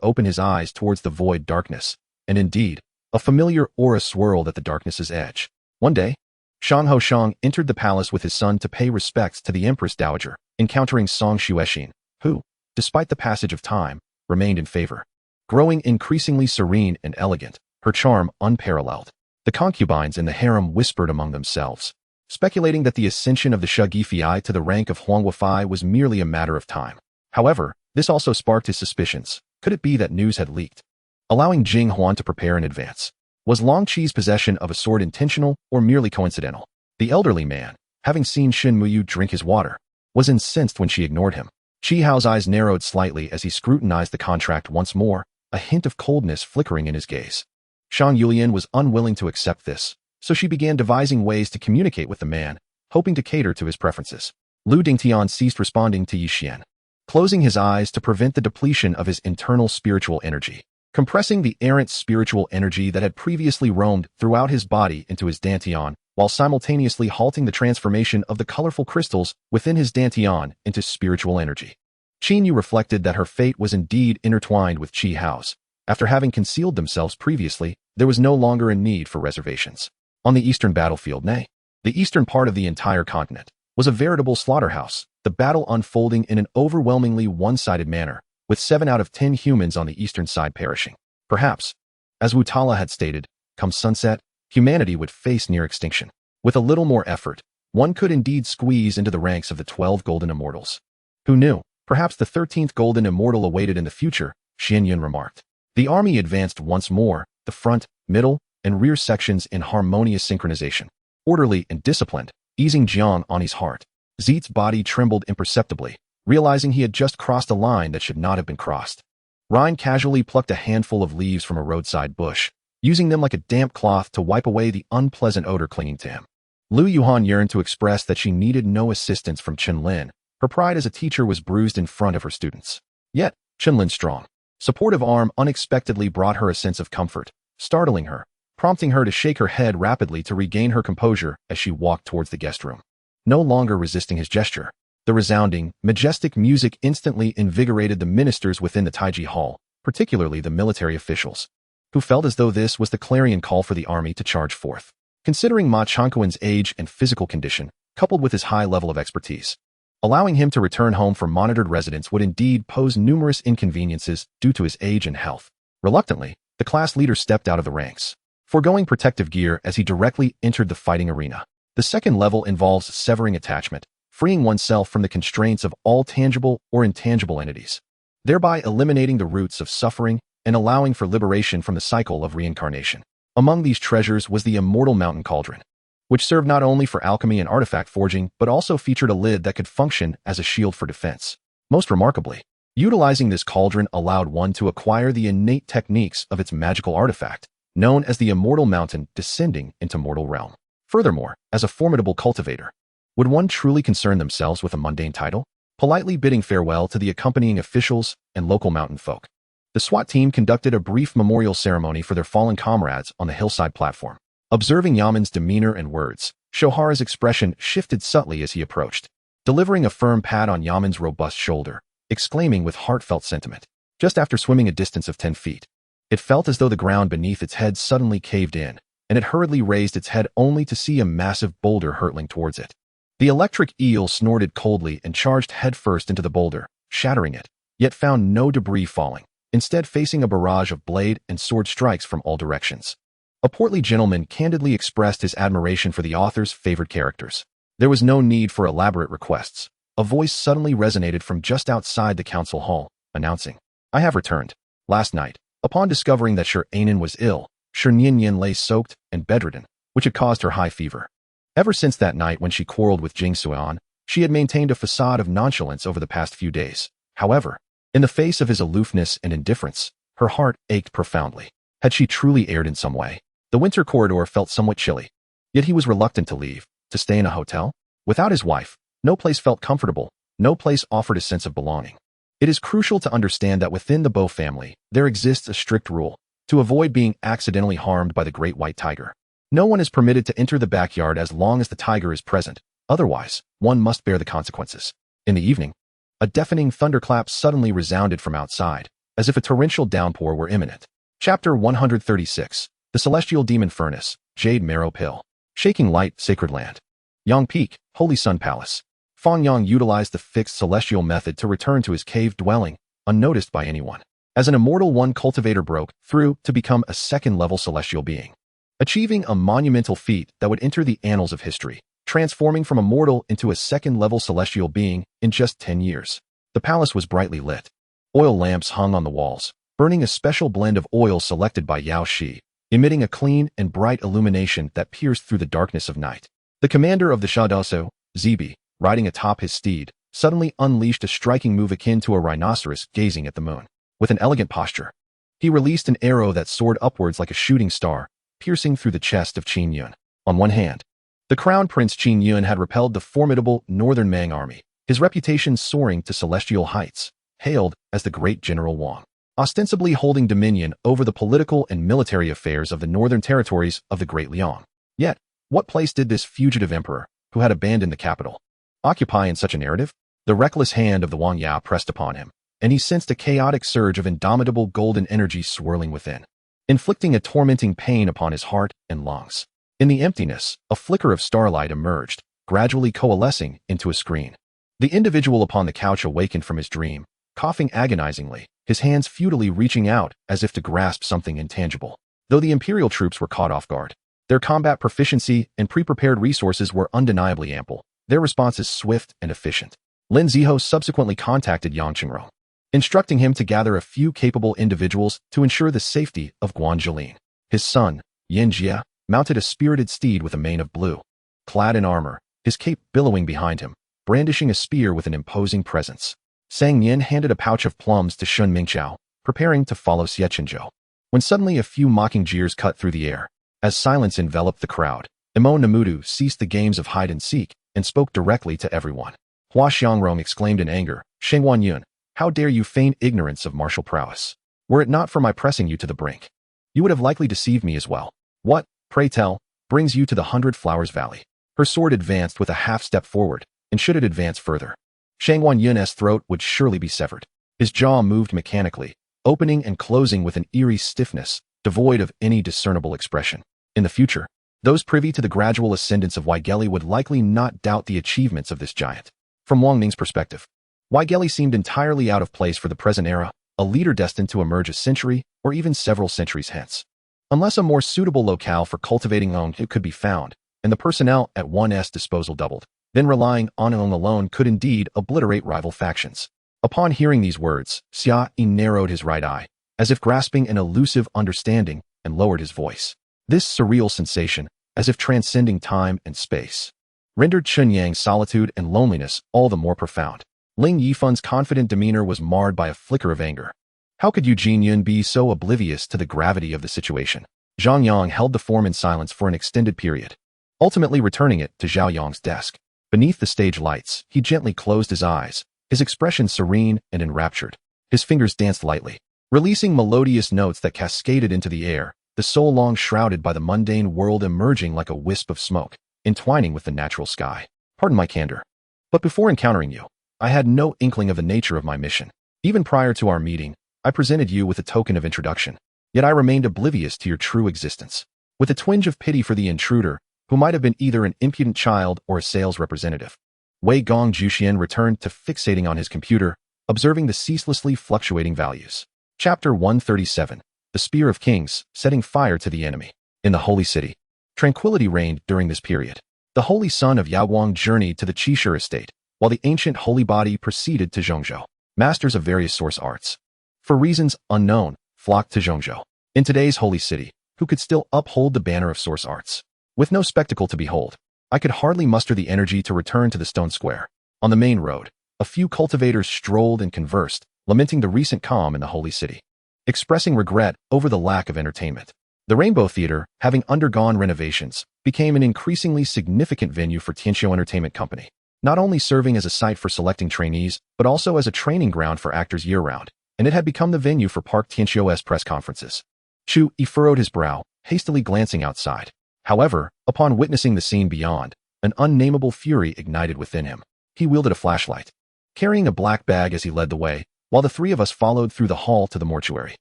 open his eyes towards the void darkness, and indeed, a familiar aura swirled at the darkness's edge. One day, Shan Hoshang entered the palace with his son to pay respects to the Empress Dowager, encountering Song Xuexin, who, despite the passage of time, remained in favor. growing increasingly serene and elegant, her charm unparalleled. The concubines in the harem whispered among themselves, speculating that the ascension of the Shugifei to the rank of Huanguofei was merely a matter of time. However, this also sparked his suspicions. Could it be that news had leaked, allowing Jing Huan to prepare in advance? Was Long Qi's possession of a sword intentional or merely coincidental? The elderly man, having seen Shin Muyu drink his water, was incensed when she ignored him. Qi Hao's eyes narrowed slightly as he scrutinized the contract once more, a hint of coldness flickering in his gaze. Shang Yulian was unwilling to accept this, so she began devising ways to communicate with the man, hoping to cater to his preferences. Lu Dingtian ceased responding to Yi Xian, closing his eyes to prevent the depletion of his internal spiritual energy, compressing the errant spiritual energy that had previously roamed throughout his body into his dantian, while simultaneously halting the transformation of the colorful crystals within his dantian into spiritual energy. Qin Yu reflected that her fate was indeed intertwined with Qi Hao's. After having concealed themselves previously, there was no longer a need for reservations. On the eastern battlefield, nay, the eastern part of the entire continent, was a veritable slaughterhouse, the battle unfolding in an overwhelmingly one-sided manner, with 7 out of 10 humans on the eastern side perishing. Perhaps, as Wu Tala had stated, come sunset, humanity would face near extinction. With a little more effort, one could indeed squeeze into the ranks of the 12 golden immortals. Who knew? Perhaps the 13th golden immortal awaited in the future, Xian Yun remarked. The army advanced once more, the front, middle, and rear sections in harmonious synchronization, orderly and disciplined, easing Jiang on his heart. Zeet's body trembled imperceptibly, realizing he had just crossed a line that should not have been crossed. Ryan casually plucked a handful of leaves from a roadside bush, using them like a damp cloth to wipe away the unpleasant odor clinging to him. Lu Yuhan yearned to express that she needed no assistance from Chen Lin. Her pride as a teacher was bruised in front of her students. Yet, Chen Lin's strong, supportive arm unexpectedly brought her a sense of comfort, startling her, prompting her to shake her head rapidly to regain her composure as she walked towards the guest room. No longer resisting his gesture, the resounding, majestic music instantly invigorated the ministers within the Taiji Hall, particularly the military officials, who felt as though this was the clarion call for the army to charge forth. Considering Ma Changquan's age and physical condition, coupled with his high level of expertise, allowing him to return home for monitored residence would indeed pose numerous inconveniences due to his age and health. Reluctantly, the class leader stepped out of the ranks, foregoing protective gear as he directly entered the fighting arena. The second level involves severing attachment, freeing oneself from the constraints of all tangible or intangible entities, thereby eliminating the roots of suffering and allowing for liberation from the cycle of reincarnation. Among these treasures was the Immortal Mountain Cauldron, which served not only for alchemy and artifact forging but also featured a lid that could function as a shield for defense. Most remarkably, utilizing this cauldron allowed one to acquire the innate techniques of its magical artifact, known as the Immortal Mountain descending into mortal realm. Furthermore, as a formidable cultivator, would one truly concern themselves with a mundane title? Politely bidding farewell to the accompanying officials and local mountain folk, the SWAT team conducted a brief memorial ceremony for their fallen comrades on the hillside platform. Observing Yaman's demeanor and words, Shohara's expression shifted subtly as he approached, delivering a firm pat on Yaman's robust shoulder, exclaiming with heartfelt sentiment. Just after swimming a distance of 10 feet, it felt as though the ground beneath its head suddenly caved in, and it hurriedly raised its head only to see a massive boulder hurtling towards it. The electric eel snorted coldly and charged headfirst into the boulder, shattering it, yet found no debris falling, instead facing a barrage of blade and sword strikes from all directions. A portly gentleman candidly expressed his admiration for the author's favored characters. There was no need for elaborate requests. A voice suddenly resonated from just outside the council hall, announcing, "I have returned. Last night, upon discovering that Shi Anan was ill, Shi Nianyan lay soaked and bedridden, which had caused her high fever. Ever since that night when she quarreled with Jing Suan, she had maintained a facade of nonchalance over the past few days. However, in the face of his aloofness and indifference, her heart ached profoundly. Had she truly erred in some way? The winter corridor felt somewhat chilly, yet he was reluctant to leave, to stay in a hotel. Without his wife, no place felt comfortable, no place offered a sense of belonging. It is crucial to understand that within the Bo family, there exists a strict rule to avoid being accidentally harmed by the great white tiger. No one is permitted to enter the backyard as long as the tiger is present, otherwise, one must bear the consequences. In the evening, a deafening thunderclap suddenly resounded from outside, as if a torrential downpour were imminent. Chapter 136. The Celestial Demon Furnace, Jade Marrow Pill. Shaking Light, Sacred Land. Yang Peak, Holy Sun Palace. Fang Yang utilized the fixed celestial method to return to his cave dwelling, unnoticed by anyone. As an immortal one cultivator broke through to become a second-level celestial being, achieving a monumental feat that would enter the annals of history, transforming from a mortal into a second-level celestial being in just 10 years. The palace was brightly lit. Oil lamps hung on the walls, burning a special blend of oil selected by Yao Shi, emitting a clean and bright illumination that pierced through the darkness of night. The commander of the Shadaso, Zibi, riding atop his steed, suddenly unleashed a striking move akin to a rhinoceros gazing at the moon. With an elegant posture, he released an arrow that soared upwards like a shooting star, piercing through the chest of Qin Yun. On one hand, the crown prince Qin Yun had repelled the formidable northern Mang army, his reputation soaring to celestial heights, hailed as the great General Wang, ostensibly holding dominion over the political and military affairs of the northern territories of the Great Liang. Yet, what place did this fugitive emperor, who had abandoned the capital, occupy in such a narrative? The reckless hand of the Wang Yao pressed upon him, and he sensed a chaotic surge of indomitable golden energy swirling within, inflicting a tormenting pain upon his heart and lungs. In the emptiness, a flicker of starlight emerged, gradually coalescing into a screen. The individual upon the couch awakened from his dream, coughing agonizingly, his hands futilely reaching out as if to grasp something intangible. Though the imperial troops were caught off guard, their combat proficiency and pre-prepared resources were undeniably ample, their responses swift and efficient. Lin Ziho subsequently contacted Yang Qingrong, instructing him to gather a few capable individuals to ensure the safety of Guan Zhilin. His son, Yin Jie, mounted a spirited steed with a mane of blue, clad in armor, his cape billowing behind him, brandishing a spear with an imposing presence. Sang Yin handed a pouch of plums to Shun Mingqiao, preparing to follow Xie Qinzhou. When suddenly a few mocking jeers cut through the air, as silence enveloped the crowd, Imo Namudu ceased the games of hide-and-seek and spoke directly to everyone. Hua Xiangrong exclaimed in anger, "Shengwan Yun, how dare you feign ignorance of martial prowess? Were it not for my pressing you to the brink, you would have likely deceived me as well. What, pray tell, brings you to the 100 Flowers Valley?" Her sword advanced with a half-step forward, and should it advance further, Shangwan Yun's throat would surely be severed. His jaw moved mechanically, opening and closing with an eerie stiffness, devoid of any discernible expression. In the future, those privy to the gradual ascendance of Weigeli would likely not doubt the achievements of this giant. From Wang Ning's perspective, Weigeli seemed entirely out of place for the present era, a leader destined to emerge a century or even several centuries hence. Unless a more suitable locale for cultivating Long could be found, and the personnel at 1's disposal doubled, then relying on Long alone could indeed obliterate rival factions. Upon hearing these words, Xia Yi narrowed his right eye, as if grasping an elusive understanding, and lowered his voice. This surreal sensation, as if transcending time and space, rendered Chun Yang's solitude and loneliness all the more profound. Ling Yifun's confident demeanor was marred by a flicker of anger. How could Yu Jinyun be so oblivious to the gravity of the situation? Zhang Yang held the form in silence for an extended period, ultimately returning it to Zhao Yang's desk. Beneath the stage lights, he gently closed his eyes, his expression serene and enraptured. His fingers danced lightly, releasing melodious notes that cascaded into the air, the soul long shrouded by the mundane world emerging like a wisp of smoke, entwining with the natural sky. Pardon my candor, but before encountering you, I had no inkling of the nature of my mission. Even prior to our meeting, I presented you with a token of introduction, yet I remained oblivious to your true existence. With a twinge of pity for the intruder, who might have been either an impudent child or a sales representative, Wei Gong Juxian returned to fixating on his computer, observing the ceaselessly fluctuating values. Chapter 137, The Spear of Kings, Setting Fire to the Enemy. In the Holy City, tranquility reigned during this period. The holy son of Yaoguang journeyed to the Qishur estate, while the ancient holy body proceeded to Zhongzhou. Masters of various source arts, for reasons unknown, flocked to Zhongzhou. In today's holy city, who could still uphold the banner of source arts? With no spectacle to behold, I could hardly muster the energy to return to the stone square. On the main road, a few cultivators strolled and conversed, lamenting the recent calm in the holy city, expressing regret over the lack of entertainment. The Rainbow Theater, having undergone renovations, became an increasingly significant venue for Tianqiu Entertainment Company, not only serving as a site for selecting trainees, but also as a training ground for actors year-round, and it had become the venue for Park Tianqiu's press conferences. Chu Yi furrowed his brow, hastily glancing outside. However, upon witnessing the scene beyond, an unnameable fury ignited within him. He wielded a flashlight, carrying a black bag as he led the way, while the three of us followed through the hall to the mortuary.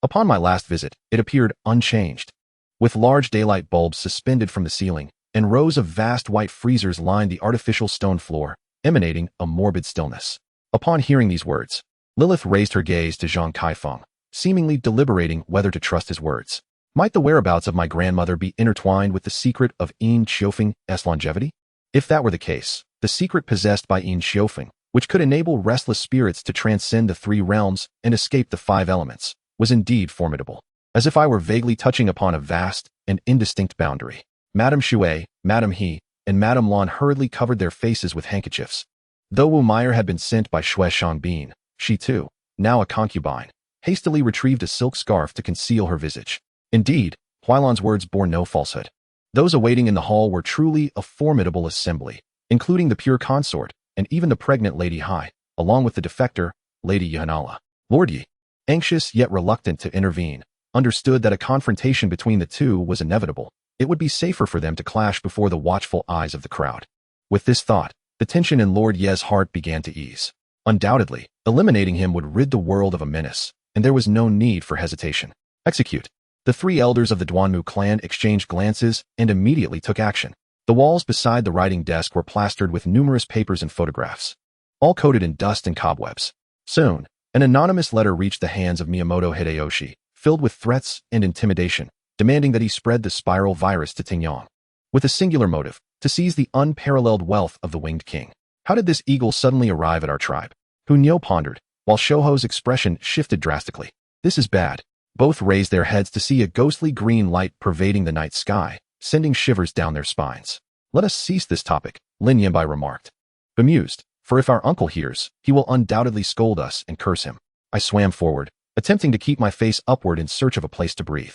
Upon my last visit, it appeared unchanged, with large daylight bulbs suspended from the ceiling, and rows of vast white freezers lined the artificial stone floor, emanating a morbid stillness. Upon hearing these words, Lilith raised her gaze to Zhang Kaifeng, seemingly deliberating whether to trust his words. Might the whereabouts of my grandmother be intertwined with the secret of Yin Xiufeng's longevity? If that were the case, the secret possessed by Yin Xiufeng, which could enable restless spirits to transcend the 3 realms and escape the 5 elements, was indeed formidable. As if I were vaguely touching upon a vast and indistinct boundary. Madame Shui, Madame He, and Madame Lan hurriedly covered their faces with handkerchiefs. Though Wu Meyer had been sent by Shui Shangbin, she too, now a concubine, hastily retrieved a silk scarf to conceal her visage. Indeed, Huailan's words bore no falsehood. Those awaiting in the hall were truly a formidable assembly, including the pure consort, and even the pregnant Lady Hai, along with the defector, Lady Yahanala. Lord Yi, anxious yet reluctant to intervene, understood that a confrontation between the two was inevitable. It would be safer for them to clash before the watchful eyes of the crowd. With this thought, the tension in Lord Ye's heart began to ease. Undoubtedly, eliminating him would rid the world of a menace, and there was no need for hesitation. Execute. The 3 elders of the Duanmu clan exchanged glances and immediately took action. The walls beside the writing desk were plastered with numerous papers and photographs, all coated in dust and cobwebs. Soon, an anonymous letter reached the hands of Miyamoto Hideyoshi, filled with threats and intimidation, demanding that he spread the spiral virus to Tingyang, with a singular motive, to seize the unparalleled wealth of the Winged King. How did this eagle suddenly arrive at our tribe? Hunyo pondered, while Shouho's expression shifted drastically. This is bad. Both raised their heads to see a ghostly green light pervading the night sky, sending shivers down their spines. Let us cease this topic, Lin Yinbai remarked. Bemused, for if our uncle hears, he will undoubtedly scold us and curse him. I swam forward, attempting to keep my face upward in search of a place to breathe.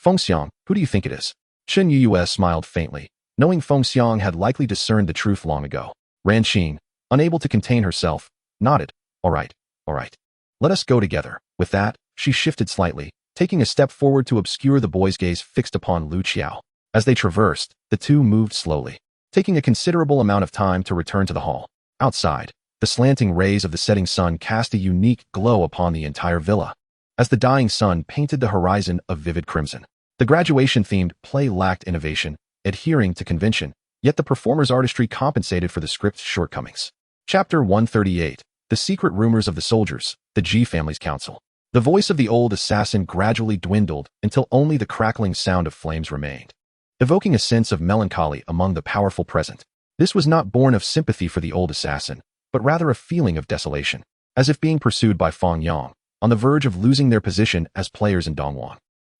Fengxiang, who do you think it is? Chen Yuus smiled faintly, knowing Fengxiang had likely discerned the truth long ago. Ran Qing, unable to contain herself, nodded. All right. Let us go together. With that, she shifted slightly, taking a step forward to obscure the boy's gaze fixed upon Lu Qiao. As they traversed, the two moved slowly, taking a considerable amount of time to return to the hall. Outside, the slanting rays of the setting sun cast a unique glow upon the entire villa, as the dying sun painted the horizon a vivid crimson. The graduation-themed play lacked innovation, adhering to convention, yet the performer's artistry compensated for the script's shortcomings. Chapter 138. The Secret Rumors of the Soldiers, the Ji Family's Council. The voice of the old assassin gradually dwindled until only the crackling sound of flames remained, evoking a sense of melancholy among the powerful present. This was not born of sympathy for the old assassin, but rather a feeling of desolation, as if being pursued by Fang Yang, on the verge of losing their position as players in Dongwon.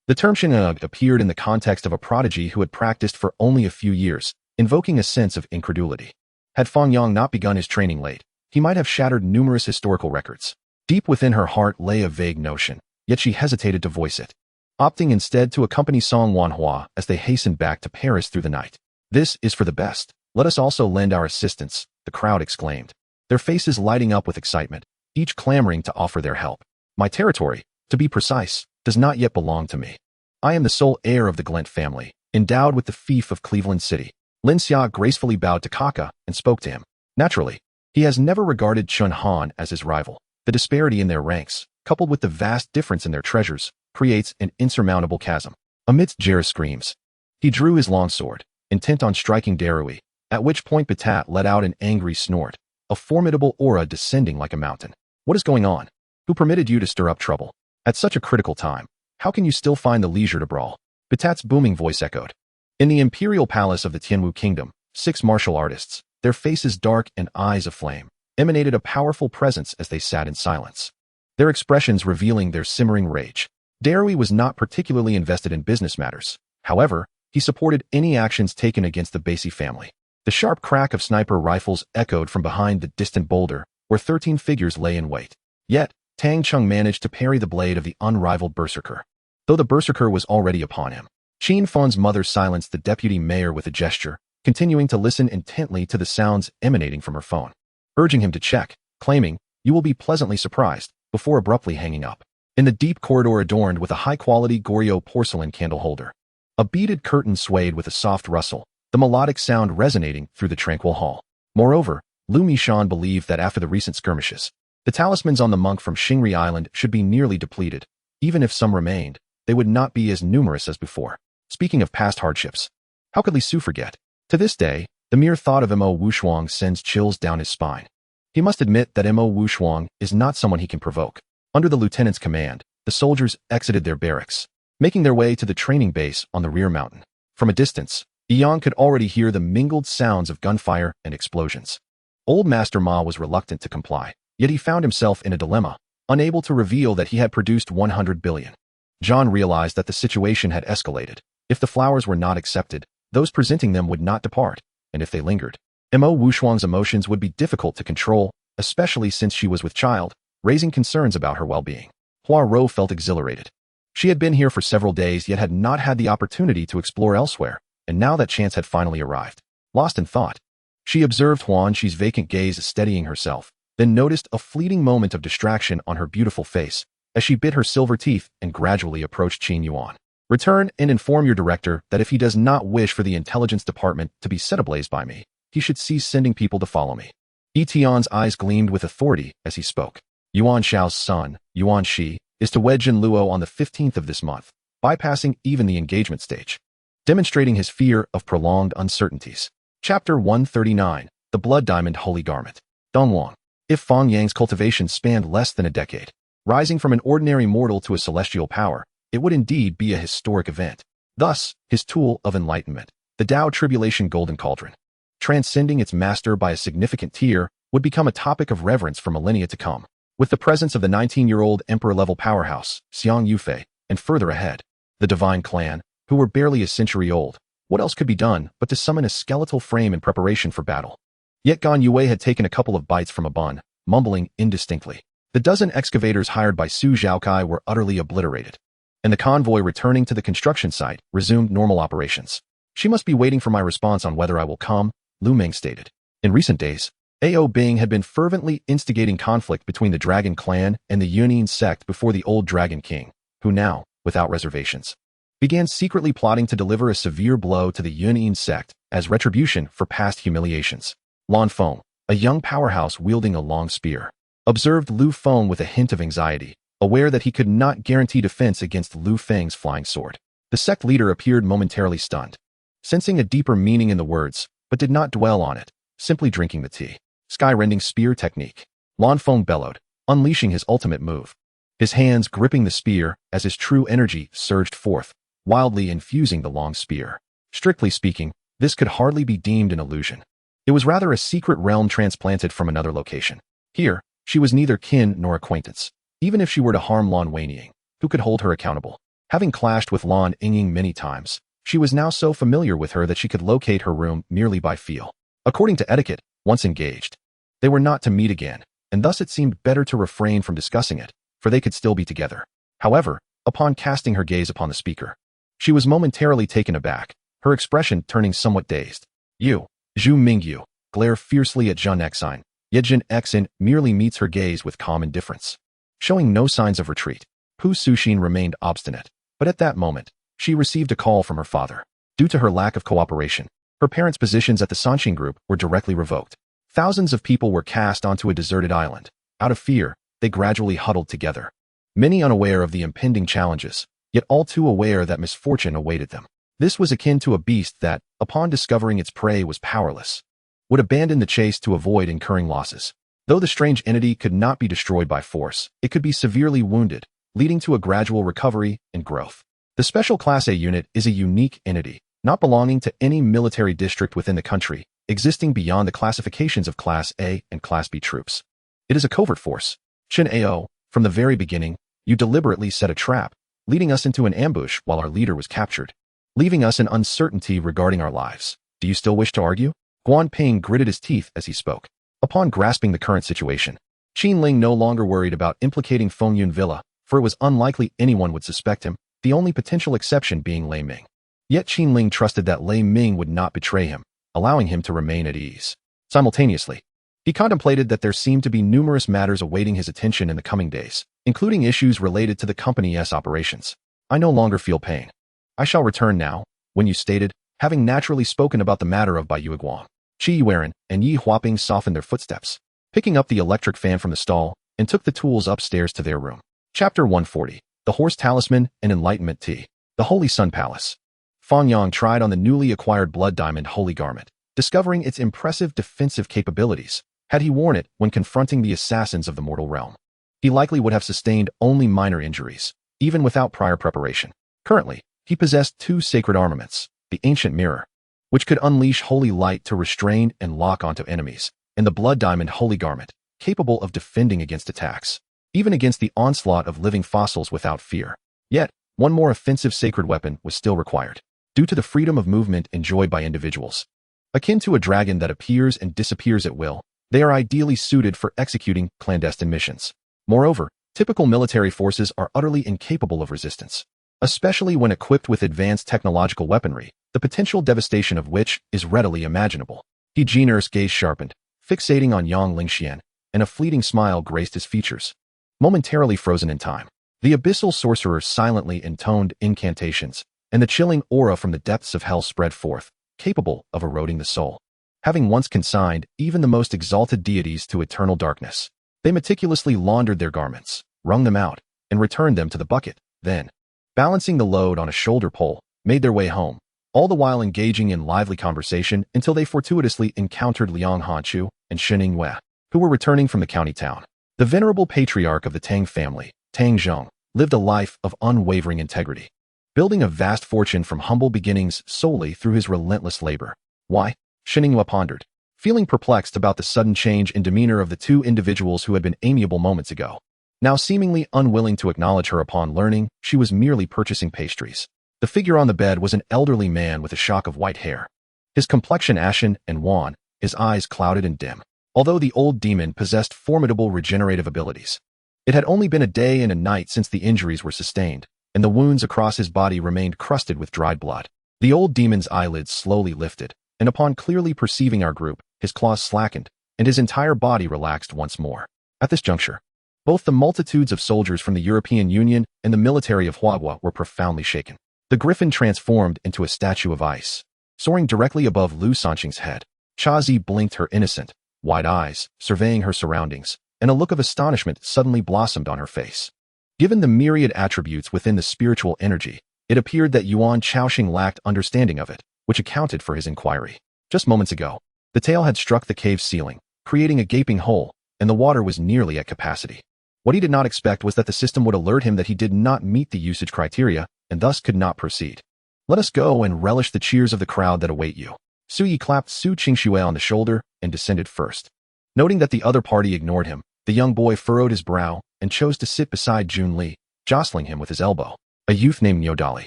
The term Shinug appeared in the context of a prodigy who had practiced for only a few years, invoking a sense of incredulity. Had Fang Yang not begun his training late, he might have shattered numerous historical records. Deep within her heart lay a vague notion, yet she hesitated to voice it, opting instead to accompany Song Wanhua as they hastened back to Paris through the night. This is for the best. Let us also lend our assistance, the crowd exclaimed, their faces lighting up with excitement, each clamoring to offer their help. My territory, to be precise, does not yet belong to me. I am the sole heir of the Glent family, endowed with the fief of Cleveland City. Lin Xia gracefully bowed to Kaka and spoke to him. Naturally, he has never regarded Chun Han as his rival. The disparity in their ranks, coupled with the vast difference in their treasures, creates an insurmountable chasm. Amidst Jarrah's screams, he drew his longsword, intent on striking Darui, at which point Batat let out an angry snort, a formidable aura descending like a mountain. What is going on? Who permitted you to stir up trouble? At such a critical time, how can you still find the leisure to brawl? Batat's booming voice echoed. In the imperial palace of the Tianwu kingdom, 6 martial artists, their faces dark and eyes aflame, emanated a powerful presence as they sat in silence, their expressions revealing their simmering rage. Darui was not particularly invested in business matters. However, he supported any actions taken against the Basie family. The sharp crack of sniper rifles echoed from behind the distant boulder, where 13 figures lay in wait. Yet, Tang Chung managed to parry the blade of the unrivaled berserker, though the berserker was already upon him. Qin Fan's mother silenced the deputy mayor with a gesture, continuing to listen intently to the sounds emanating from her phone, urging him to check, claiming, "You will be pleasantly surprised," before abruptly hanging up. In the deep corridor adorned with a high-quality Goryeo porcelain candle holder, a beaded curtain swayed with a soft rustle, the melodic sound resonating through the tranquil hall. Moreover, Lu Mishan believed that after the recent skirmishes, the talismans on the monk from Xingri Island should be nearly depleted. Even if some remained, they would not be as numerous as before. Speaking of past hardships, how could Li Su forget? To this day, the mere thought of Mo Wushuang sends chills down his spine. He must admit that Mo Wushuang is not someone he can provoke. Under the lieutenant's command, the soldiers exited their barracks, making their way to the training base on the rear mountain. From a distance, Yang could already hear the mingled sounds of gunfire and explosions. Old Master Ma was reluctant to comply, yet he found himself in a dilemma, unable to reveal that he had produced 100 billion. John realized that the situation had escalated. If the flowers were not accepted, those presenting them would not depart, and if they lingered, Mo Wushuang's emotions would be difficult to control, especially since she was with child, raising concerns about her well-being. Hua Rou felt exhilarated. She had been here for several days yet had not had the opportunity to explore elsewhere, and now that chance had finally arrived. Lost in thought, she observed Huan Chi's vacant gaze steadying herself, then noticed a fleeting moment of distraction on her beautiful face as she bit her silver teeth and gradually approached Qin Yuan. Return and inform your director that if he does not wish for the intelligence department to be set ablaze by me, he should cease sending people to follow me. Tian's eyes gleamed with authority as he spoke. Yuan Shao's son, Yuan Shi, is to wed Jin Luo on the 15th of this month, bypassing even the engagement stage, demonstrating his fear of prolonged uncertainties. Chapter 139, The Blood Diamond Holy Garment. Dongwang. If Fang Yang's cultivation spanned less than a decade, rising from an ordinary mortal to a celestial power, it would indeed be a historic event. Thus, his tool of enlightenment, the Tao Tribulation Golden Cauldron, transcending its master by a significant tier, would become a topic of reverence for millennia to come. With the presence of the 19-year-old emperor-level powerhouse, Xiang Yufei, and further ahead, the Divine Clan, who were barely a century old, what else could be done but to summon a skeletal frame in preparation for battle? Yet Gan Yue had taken a couple of bites from a bun, mumbling indistinctly. The dozen excavators hired by Su Zhaokai were utterly obliterated, and the convoy returning to the construction site resumed normal operations. She must be waiting for my response on whether I will come, Lu Ming stated. In recent days, Ao Bing had been fervently instigating conflict between the Dragon Clan and the Yunin sect before the old Dragon King, who now, without reservations, began secretly plotting to deliver a severe blow to the Yunin sect as retribution for past humiliations. Lan Feng, a young powerhouse wielding a long spear, observed Lu Feng with a hint of anxiety, aware that he could not guarantee defense against Lu Feng's flying sword. The sect leader appeared momentarily stunned, sensing a deeper meaning in the words, but did not dwell on it, simply drinking the tea. Sky-rending spear technique. Lan Feng bellowed, unleashing his ultimate move, his hands gripping the spear as his true energy surged forth, wildly infusing the long spear. Strictly speaking, this could hardly be deemed an illusion. It was rather a secret realm transplanted from another location. Here, she was neither kin nor acquaintance. Even if she were to harm Lan Weiying, who could hold her accountable? Having clashed with Lan Ying many times, she was now so familiar with her that she could locate her room merely by feel. According to etiquette, once engaged, they were not to meet again, and thus it seemed better to refrain from discussing it, for they could still be together. However, upon casting her gaze upon the speaker, she was momentarily taken aback, her expression turning somewhat dazed. You, Zhu Mingyu, glare fiercely at Zhun Exine, yet Zhun Exin merely meets her gaze with calm indifference. Showing no signs of retreat, Pu Suxin remained obstinate, but at that moment, she received a call from her father. Due to her lack of cooperation, her parents' positions at the Sanqing group were directly revoked. Thousands of people were cast onto a deserted island. Out of fear, they gradually huddled together, many unaware of the impending challenges, yet all too aware that misfortune awaited them. This was akin to a beast that, upon discovering its prey was powerless, would abandon the chase to avoid incurring losses. Though the strange entity could not be destroyed by force, it could be severely wounded, leading to a gradual recovery and growth. The Special Class A unit is a unique entity, not belonging to any military district within the country, existing beyond the classifications of Class A and Class B troops. It is a covert force. Chen Ao, from the very beginning, you deliberately set a trap, leading us into an ambush while our leader was captured, leaving us in uncertainty regarding our lives. Do you still wish to argue? Guan Ping gritted his teeth as he spoke. Upon grasping the current situation, Qin Ling no longer worried about implicating Fengyun Villa, for it was unlikely anyone would suspect him, the only potential exception being Lei Ming. Yet Qin Ling trusted that Lei Ming would not betray him, allowing him to remain at ease. Simultaneously, he contemplated that there seemed to be numerous matters awaiting his attention in the coming days, including issues related to the company's operations. I no longer feel pain. I shall return now, when you stated, having naturally spoken about the matter of Bai Yueguang. Qi Yueran and Yi Huaping softened their footsteps, picking up the electric fan from the stall, and took the tools upstairs to their room. Chapter 140, The Horse Talisman and Enlightenment Tea. The Holy Sun Palace. Fang Yang tried on the newly acquired blood diamond holy garment, discovering its impressive defensive capabilities, had he worn it when confronting the assassins of the mortal realm. he likely would have sustained only minor injuries, even without prior preparation. Currently, he possessed two sacred armaments, the ancient mirror, which could unleash holy light to restrain and lock onto enemies, and the blood diamond holy garment, capable of defending against attacks, even against the onslaught of living fossils without fear. Yet, one more offensive sacred weapon was still required, due to the freedom of movement enjoyed by individuals. Akin to a dragon that appears and disappears at will, they are ideally suited for executing clandestine missions. Moreover, typical military forces are utterly incapable of resistance, especially when equipped with advanced technological weaponry, the potential devastation of which is readily imaginable. He-Jiner's gaze sharpened, fixating on Yang Lingxian, and a fleeting smile graced his features. Momentarily frozen in time, the abyssal sorcerer silently intoned incantations, and the chilling aura from the depths of hell spread forth, capable of eroding the soul. Having once consigned even the most exalted deities to eternal darkness, they meticulously laundered their garments, wrung them out, and returned them to the bucket, then, balancing the load on a shoulder pole, made their way home, all the while engaging in lively conversation until they fortuitously encountered Liang Hanchu and Shening Wei, who were returning from the county town. The venerable patriarch of the Tang family, Tang Zhong, lived a life of unwavering integrity, building a vast fortune from humble beginnings solely through his relentless labor. Why? Shening Wei pondered, feeling perplexed about the sudden change in demeanor of the two individuals who had been amiable moments ago. Now seemingly unwilling to acknowledge her upon learning she was merely purchasing pastries. The figure on the bed was an elderly man with a shock of white hair, his complexion ashen and wan, his eyes clouded and dim. Although the old demon possessed formidable regenerative abilities, it had only been a day and a night since the injuries were sustained, and the wounds across his body remained crusted with dried blood. The old demon's eyelids slowly lifted, and upon clearly perceiving our group, his claws slackened, and his entire body relaxed once more. At this juncture, both the multitudes of soldiers from the European Union and the military of Huahua were profoundly shaken. The griffin transformed into a statue of ice, soaring directly above Lu Sanqing's head. Chazi blinked her innocent, wide eyes, surveying her surroundings, and a look of astonishment suddenly blossomed on her face. Given the myriad attributes within the spiritual energy, it appeared that Yuan Chaoxing lacked understanding of it, which accounted for his inquiry. Just moments ago, the tail had struck the cave's ceiling, creating a gaping hole, and the water was nearly at capacity. What he did not expect was that the system would alert him that he did not meet the usage criteria, and thus could not proceed. Let us go and relish the cheers of the crowd that await you. Su Yi clapped Su Qingxue on the shoulder and descended first. Noting that the other party ignored him, the young boy furrowed his brow and chose to sit beside Jun Li, jostling him with his elbow. A youth named Nyodali,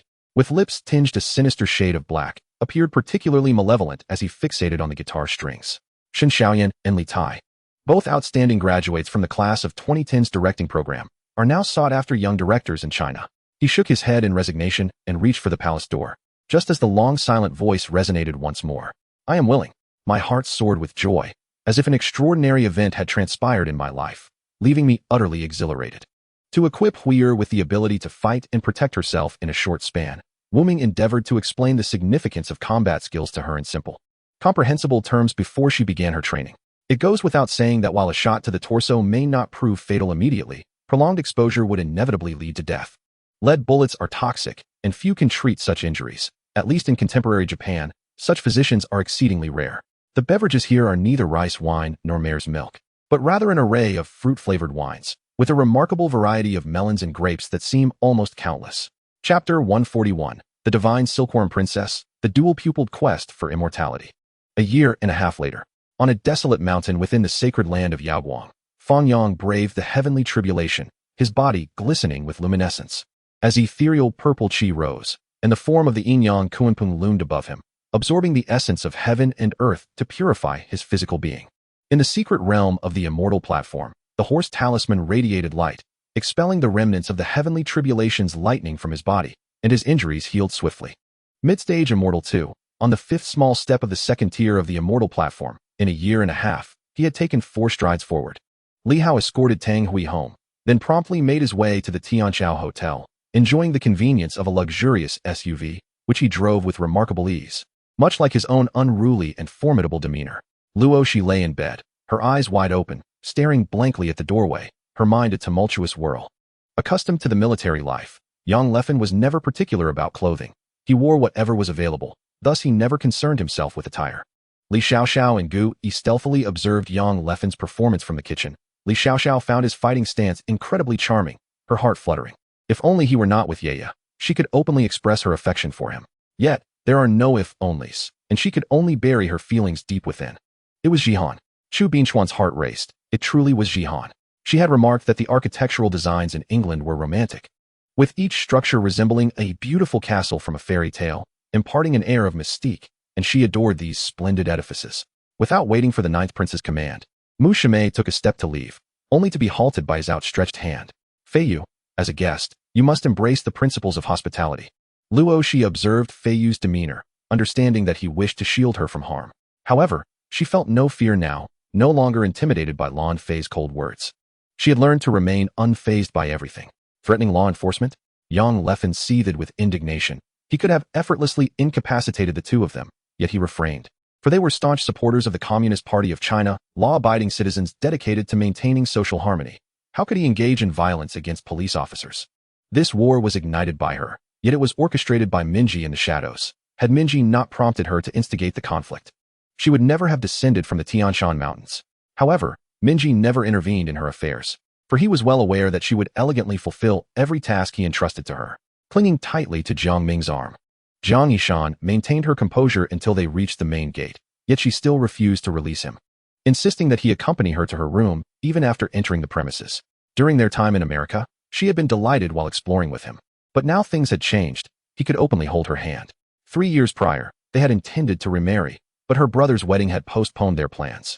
with lips tinged a sinister shade of black, appeared particularly malevolent as he fixated on the guitar strings. Shen Xiaoyan and Li Tai, both outstanding graduates from the class of 2010's directing program, are now sought-after young directors in China. He shook his head in resignation and reached for the palace door, just as the long silent voice resonated once more. I am willing. My heart soared with joy, as if an extraordinary event had transpired in my life, leaving me utterly exhilarated. To equip Huir with the ability to fight and protect herself in a short span, Wu Ming endeavored to explain the significance of combat skills to her in simple, comprehensible terms before she began her training. It goes without saying that while a shot to the torso may not prove fatal immediately, prolonged exposure would inevitably lead to death. Lead bullets are toxic, and few can treat such injuries. At least in contemporary Japan, such physicians are exceedingly rare. The beverages here are neither rice wine nor mare's milk, but rather an array of fruit-flavored wines, with a remarkable variety of melons and grapes that seem almost countless. Chapter 141, The Divine Silkworm Princess, The Dual-Pupiled Quest for Immortality. A year and a half later, on a desolate mountain within the sacred land of Yaoguang, Fang Yang braved the heavenly tribulation, his body glistening with luminescence. As ethereal purple qi rose, and the form of the yin-yang Kuanping loomed above him, absorbing the essence of heaven and earth to purify his physical being. In the secret realm of the Immortal platform, the horse Talisman radiated light, expelling the remnants of the heavenly tribulation's lightning from his body, and his injuries healed swiftly. Mid-stage Immortal 2, on the fifth small step of the second tier of the Immortal platform, in a year and a half, he had taken 4 strides forward. Li Hao escorted Tang Hui home, then promptly made his way to the Tianqiao Hotel, enjoying the convenience of a luxurious SUV, which he drove with remarkable ease. Much like his own unruly and formidable demeanor, Luo Shi lay in bed, her eyes wide open, staring blankly at the doorway, her mind a tumultuous whirl. Accustomed to the military life, Yang Leffen was never particular about clothing. He wore whatever was available, thus he never concerned himself with attire. Li Xiaoxiao and Gu Yi stealthily observed Yang Leffen's performance from the kitchen, Li Xiaoxiao found his fighting stance incredibly charming, her heart fluttering. If only he were not with Ye, she could openly express her affection for him. Yet, there are no if-onlys, and she could only bury her feelings deep within. It was Jihan. Chu Binchuan's heart raced. It truly was Jihan. She had remarked that the architectural designs in England were romantic, with each structure resembling a beautiful castle from a fairy tale, imparting an air of mystique, and she adored these splendid edifices. Without waiting for the ninth prince's command, Mu Shimei took a step to leave, only to be halted by his outstretched hand. Feiyu, as a guest, you must embrace the principles of hospitality. Luo Shi observed Feiyu's demeanor, understanding that he wished to shield her from harm. However, she felt no fear now, no longer intimidated by Lan Fei's cold words. She had learned to remain unfazed by everything. Threatening law enforcement? Yang Leffen seethed with indignation. He could have effortlessly incapacitated the two of them, yet he refrained. For they were staunch supporters of the Communist Party of China, law-abiding citizens dedicated to maintaining social harmony. How could he engage in violence against police officers? This war was ignited by her, yet it was orchestrated by Minji in the shadows. Had Minji not prompted her to instigate the conflict, she would never have descended from the Tianshan Mountains. However, Minji never intervened in her affairs, for he was well aware that she would elegantly fulfill every task he entrusted to her. Clinging tightly to Jiang Ming's arm, Jiang Yishan maintained her composure until they reached the main gate, yet she still refused to release him, insisting that he accompany her to her room even after entering the premises. During their time in America, she had been delighted while exploring with him. But now things had changed. He could openly hold her hand. 3 years prior, they had intended to remarry, but her brother's wedding had postponed their plans.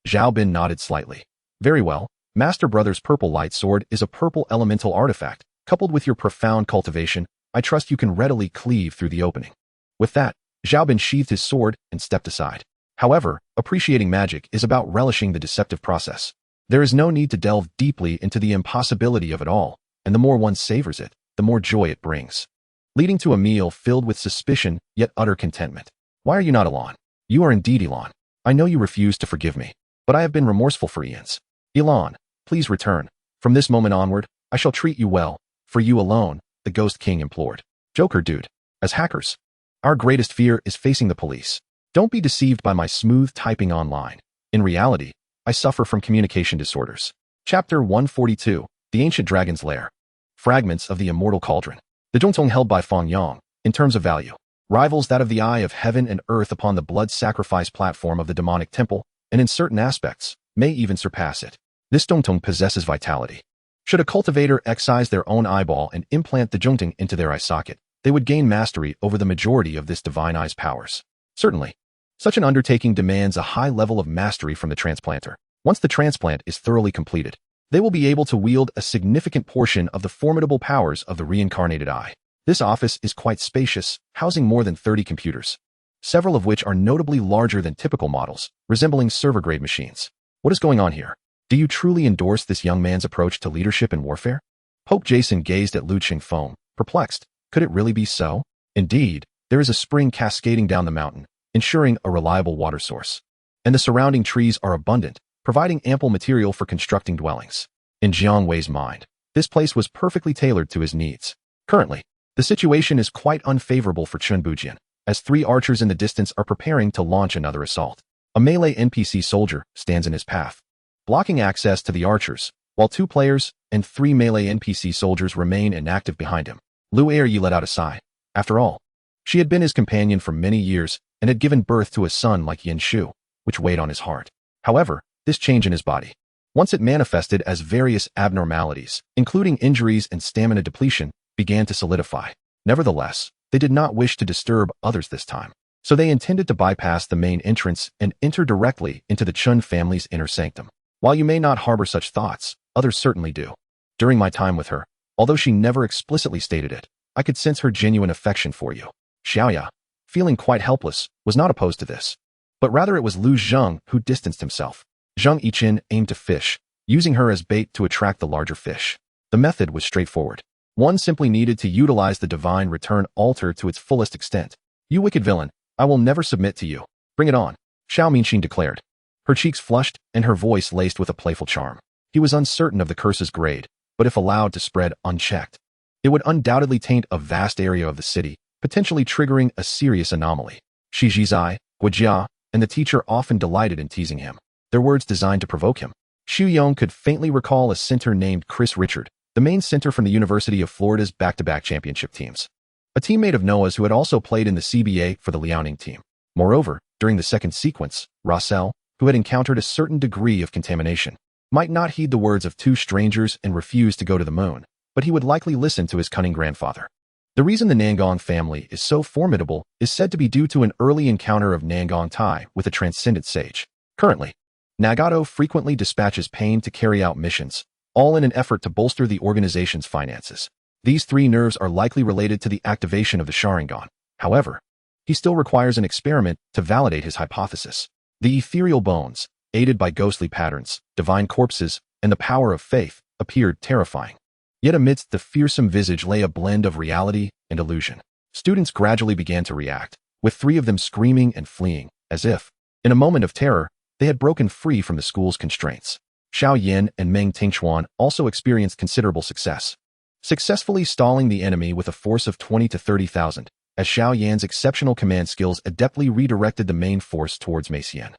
Zhao Bin nodded slightly. Very well, Master Brother's purple light sword is a purple elemental artifact. Coupled with your profound cultivation, I trust you can readily cleave through the opening. With that, Zhao Bin sheathed his sword and stepped aside. However, appreciating magic is about relishing the deceptive process. There is no need to delve deeply into the impossibility of it all, and the more one savors it, the more joy it brings, leading to a meal filled with suspicion yet utter contentment. Why are you not Elan? You are indeed Elan. I know you refuse to forgive me, but I have been remorseful for Ian's. Elan, please return. From this moment onward, I shall treat you well. For you alone, the Ghost King implored. Joker dude. As hackers, our greatest fear is facing the police. Don't be deceived by my smooth typing online. In reality, I suffer from communication disorders. Chapter 142, The Ancient Dragon's Lair. Fragments of the Immortal Cauldron. The Zhongtong held by Fang Yang, in terms of value, rivals that of the Eye of Heaven and Earth upon the blood sacrifice platform of the demonic temple, and in certain aspects, may even surpass it. This Zhongtong possesses vitality. Should a cultivator excise their own eyeball and implant the Zhongtong into their eye socket, they would gain mastery over the majority of this divine eye's powers. Certainly, such an undertaking demands a high level of mastery from the transplanter. Once the transplant is thoroughly completed, they will be able to wield a significant portion of the formidable powers of the reincarnated eye. This office is quite spacious, housing more than 30 computers, several of which are notably larger than typical models, resembling server-grade machines. What is going on here? Do you truly endorse this young man's approach to leadership in warfare? Pope Jason gazed at Lu Qingfeng, perplexed. Could it really be so? Indeed, there is a spring cascading down the mountain, ensuring a reliable water source. And the surrounding trees are abundant, providing ample material for constructing dwellings. In Jiang Wei's mind, this place was perfectly tailored to his needs. Currently, the situation is quite unfavorable for Chun Bujian, as 3 archers in the distance are preparing to launch another assault. A melee NPC soldier stands in his path, blocking access to the archers, while 2 players and 3 melee NPC soldiers remain inactive behind him. Lu Eryi let out a sigh. After all, she had been his companion for many years and had given birth to a son like Yin Shu, which weighed on his heart. However, this change in his body, once it manifested as various abnormalities, including injuries and stamina depletion, began to solidify. Nevertheless, they did not wish to disturb others this time, so they intended to bypass the main entrance and enter directly into the Chun family's inner sanctum. While you may not harbor such thoughts, others certainly do. During my time with her, although she never explicitly stated it, I could sense her genuine affection for you. Xiaoya, feeling quite helpless, was not opposed to this, but rather it was Lu Zheng who distanced himself. Zheng Yiqin aimed to fish, using her as bait to attract the larger fish. The method was straightforward. One simply needed to utilize the divine return altar to its fullest extent. You wicked villain, I will never submit to you. Bring it on, Xiao Minxin declared. Her cheeks flushed and her voice laced with a playful charm. He was uncertain of the curse's grade, but if allowed to spread unchecked, it would undoubtedly taint a vast area of the city, potentially triggering a serious anomaly. Shi Jizai, Guojia, and the teacher often delighted in teasing him, their words designed to provoke him. Xu Yong could faintly recall a center named Chris Richard, the main center from the University of Florida's back-to-back championship teams. A teammate of Noah's who had also played in the CBA for the Liaoning team. Moreover, during the second sequence, Rossell, who had encountered a certain degree of contamination, might not heed the words of two strangers and refuse to go to the moon, but he would likely listen to his cunning grandfather. The reason the Nangong family is so formidable is said to be due to an early encounter of Nangong Tai with a transcendent sage. Currently, Nagato frequently dispatches Pain to carry out missions, all in an effort to bolster the organization's finances. These three nerves are likely related to the activation of the Sharingan. However, he still requires an experiment to validate his hypothesis. The ethereal bones, aided by ghostly patterns, divine corpses, and the power of faith, appeared terrifying. Yet amidst the fearsome visage lay a blend of reality and illusion. Students gradually began to react, with three of them screaming and fleeing, as if, in a moment of terror, they had broken free from the school's constraints. Xiao Yin and Meng Tingchuan also experienced considerable success, successfully stalling the enemy with a force of 20 to 30,000, as Xiao Yan's exceptional command skills adeptly redirected the main force towards Meixian,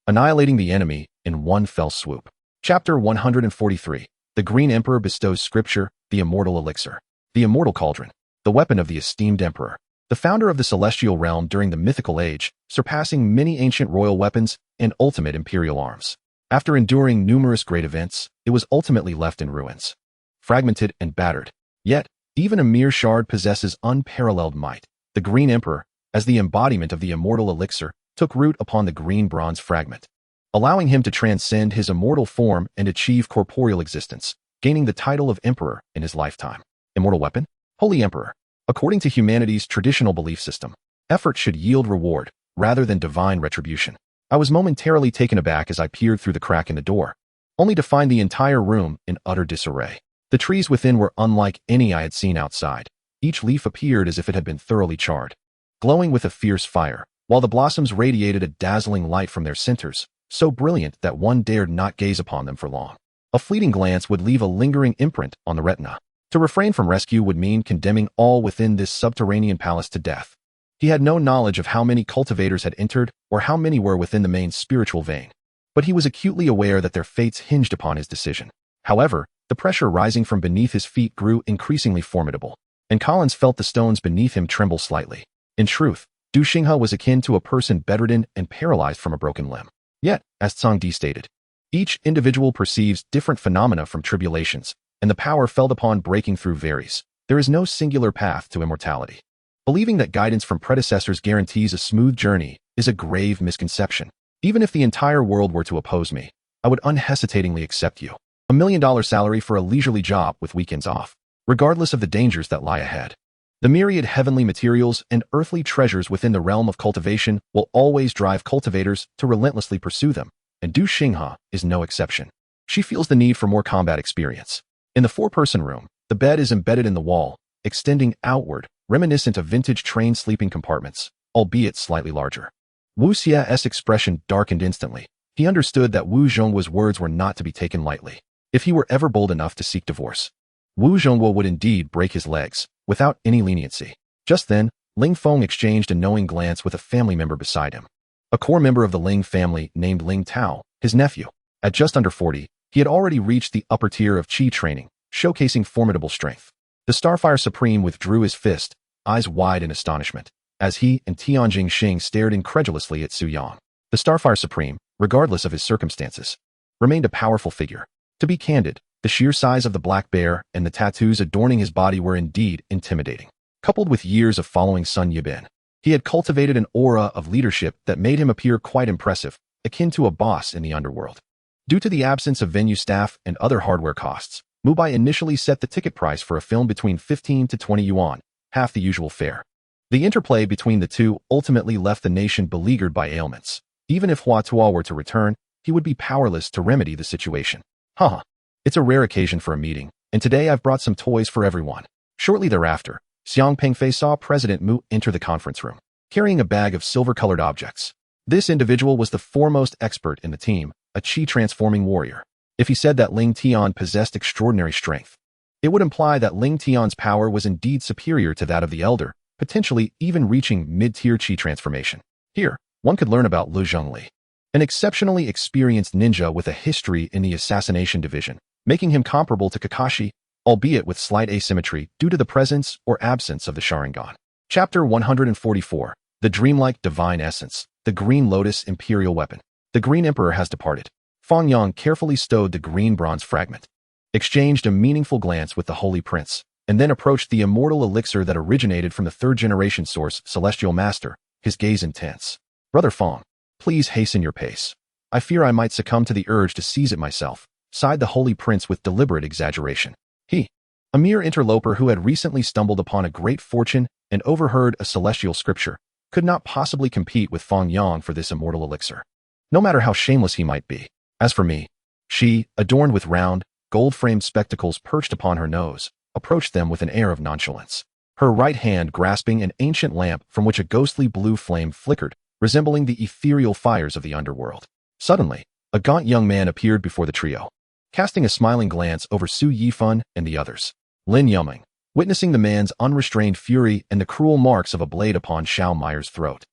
annihilating the enemy in one fell swoop. Chapter 143. The Green Emperor bestows scripture, the immortal elixir, the immortal cauldron, the weapon of the esteemed emperor, the founder of the celestial realm during the mythical age, surpassing many ancient royal weapons and ultimate imperial arms. After enduring numerous great events, it was ultimately left in ruins, fragmented and battered. Yet, even a mere shard possesses unparalleled might. The Green Emperor, as the embodiment of the immortal elixir, took root upon the green bronze fragment, allowing him to transcend his immortal form and achieve corporeal existence, gaining the title of Emperor in his lifetime. Immortal weapon? Holy Emperor. According to humanity's traditional belief system, effort should yield reward, rather than divine retribution. I was momentarily taken aback as I peered through the crack in the door, only to find the entire room in utter disarray. The trees within were unlike any I had seen outside. Each leaf appeared as if it had been thoroughly charred, glowing with a fierce fire, while the blossoms radiated a dazzling light from their centers, so brilliant that one dared not gaze upon them for long. A fleeting glance would leave a lingering imprint on the retina. To refrain from rescue would mean condemning all within this subterranean palace to death. He had no knowledge of how many cultivators had entered or how many were within the main spiritual vein, but he was acutely aware that their fates hinged upon his decision. However, the pressure rising from beneath his feet grew increasingly formidable, and Collins felt the stones beneath him tremble slightly. In truth, Du Xinghe was akin to a person bedridden and paralyzed from a broken limb. Yet, as Tsang Di stated, each individual perceives different phenomena from tribulations, and the power felt upon breaking through varies. There is no singular path to immortality. Believing that guidance from predecessors guarantees a smooth journey is a grave misconception. Even if the entire world were to oppose me, I would unhesitatingly accept you. $1 million salary for a leisurely job with weekends off, regardless of the dangers that lie ahead. The myriad heavenly materials and earthly treasures within the realm of cultivation will always drive cultivators to relentlessly pursue them, and Du Xinghe is no exception. She feels the need for more combat experience. In the four-person room, the bed is embedded in the wall, extending outward, reminiscent of vintage train sleeping compartments, albeit slightly larger. Wu Xia's expression darkened instantly. He understood that Wu Zhongguo's words were not to be taken lightly. If he were ever bold enough to seek divorce, Wu Zhongguo would indeed break his legs, without any leniency. Just then, Ling Feng exchanged a knowing glance with a family member beside him. A core member of the Ling family named Ling Tao, his nephew. At just under 40, he had already reached the upper tier of Qi training, showcasing formidable strength. The Starfire Supreme withdrew his fist, eyes wide in astonishment, as he and Tianjing Xing stared incredulously at Su Yang. The Starfire Supreme, regardless of his circumstances, remained a powerful figure. To be candid, the sheer size of the black bear and the tattoos adorning his body were indeed intimidating. Coupled with years of following Sun Yibin, he had cultivated an aura of leadership that made him appear quite impressive, akin to a boss in the underworld. Due to the absence of venue staff and other hardware costs, Mubai initially set the ticket price for a film between 15 to 20 yuan, half the usual fare. The interplay between the two ultimately left the nation beleaguered by ailments. Even if Hua Tuo were to return, he would be powerless to remedy the situation. Haha. It's a rare occasion for a meeting, and today I've brought some toys for everyone. Shortly thereafter, Xiang Pengfei saw President Mu enter the conference room, carrying a bag of silver-colored objects. This individual was the foremost expert in the team, a Qi-transforming warrior. If he said that Ling Tian possessed extraordinary strength, it would imply that Ling Tian's power was indeed superior to that of the elder, potentially even reaching mid-tier Qi transformation. Here, one could learn about Lu Zhongli. an exceptionally experienced ninja with a history in the assassination division, making him comparable to Kakashi, albeit with slight asymmetry due to the presence or absence of the Sharingan. Chapter 144. The Dreamlike Divine Essence, the Green Lotus Imperial Weapon. The Green Emperor has departed. Fang Yang carefully stowed the green bronze fragment, exchanged a meaningful glance with the Holy Prince, and then approached the immortal elixir that originated from the third-generation source, Celestial Master, his gaze intense. Brother Fang, please hasten your pace. I fear I might succumb to the urge to seize it myself, sighed the Holy Prince with deliberate exaggeration. He, a mere interloper who had recently stumbled upon a great fortune and overheard a celestial scripture, could not possibly compete with Fang Yang for this immortal elixir, no matter how shameless he might be. As for me, she, adorned with round, gold-framed spectacles perched upon her nose, approached them with an air of nonchalance, her right hand grasping an ancient lamp from which a ghostly blue flame flickered, resembling the ethereal fires of the underworld. Suddenly, a gaunt young man appeared before the trio, casting a smiling glance over Su Yifan and the others. Lin Yuming, witnessing the man's unrestrained fury and the cruel marks of a blade upon Xiao Meyer's throat,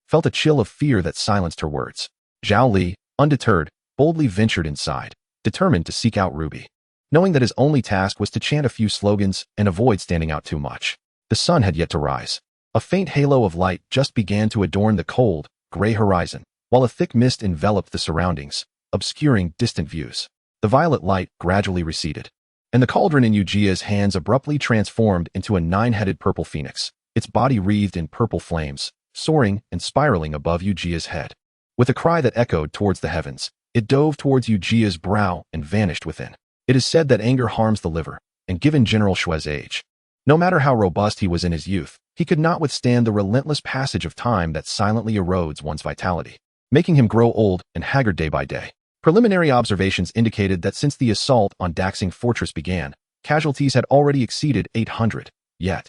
felt a chill of fear that silenced her words. Zhao Li, undeterred, boldly ventured inside, determined to seek out Ruby, knowing that his only task was to chant a few slogans and avoid standing out too much. The sun had yet to rise. A faint halo of light just began to adorn the cold, gray horizon, while a thick mist enveloped the surroundings, obscuring distant views. The violet light gradually receded, and the cauldron in Ujia's hands abruptly transformed into a nine-headed purple phoenix, its body wreathed in purple flames, soaring and spiraling above Ujia's head. With a cry that echoed towards the heavens, it dove towards Ujia's brow and vanished within. It is said that anger harms the liver, and given General Shue's age, no matter how robust he was in his youth, he could not withstand the relentless passage of time that silently erodes one's vitality, making him grow old and haggard day by day. Preliminary observations indicated that since the assault on Daxing Fortress began, casualties had already exceeded 800. Yet,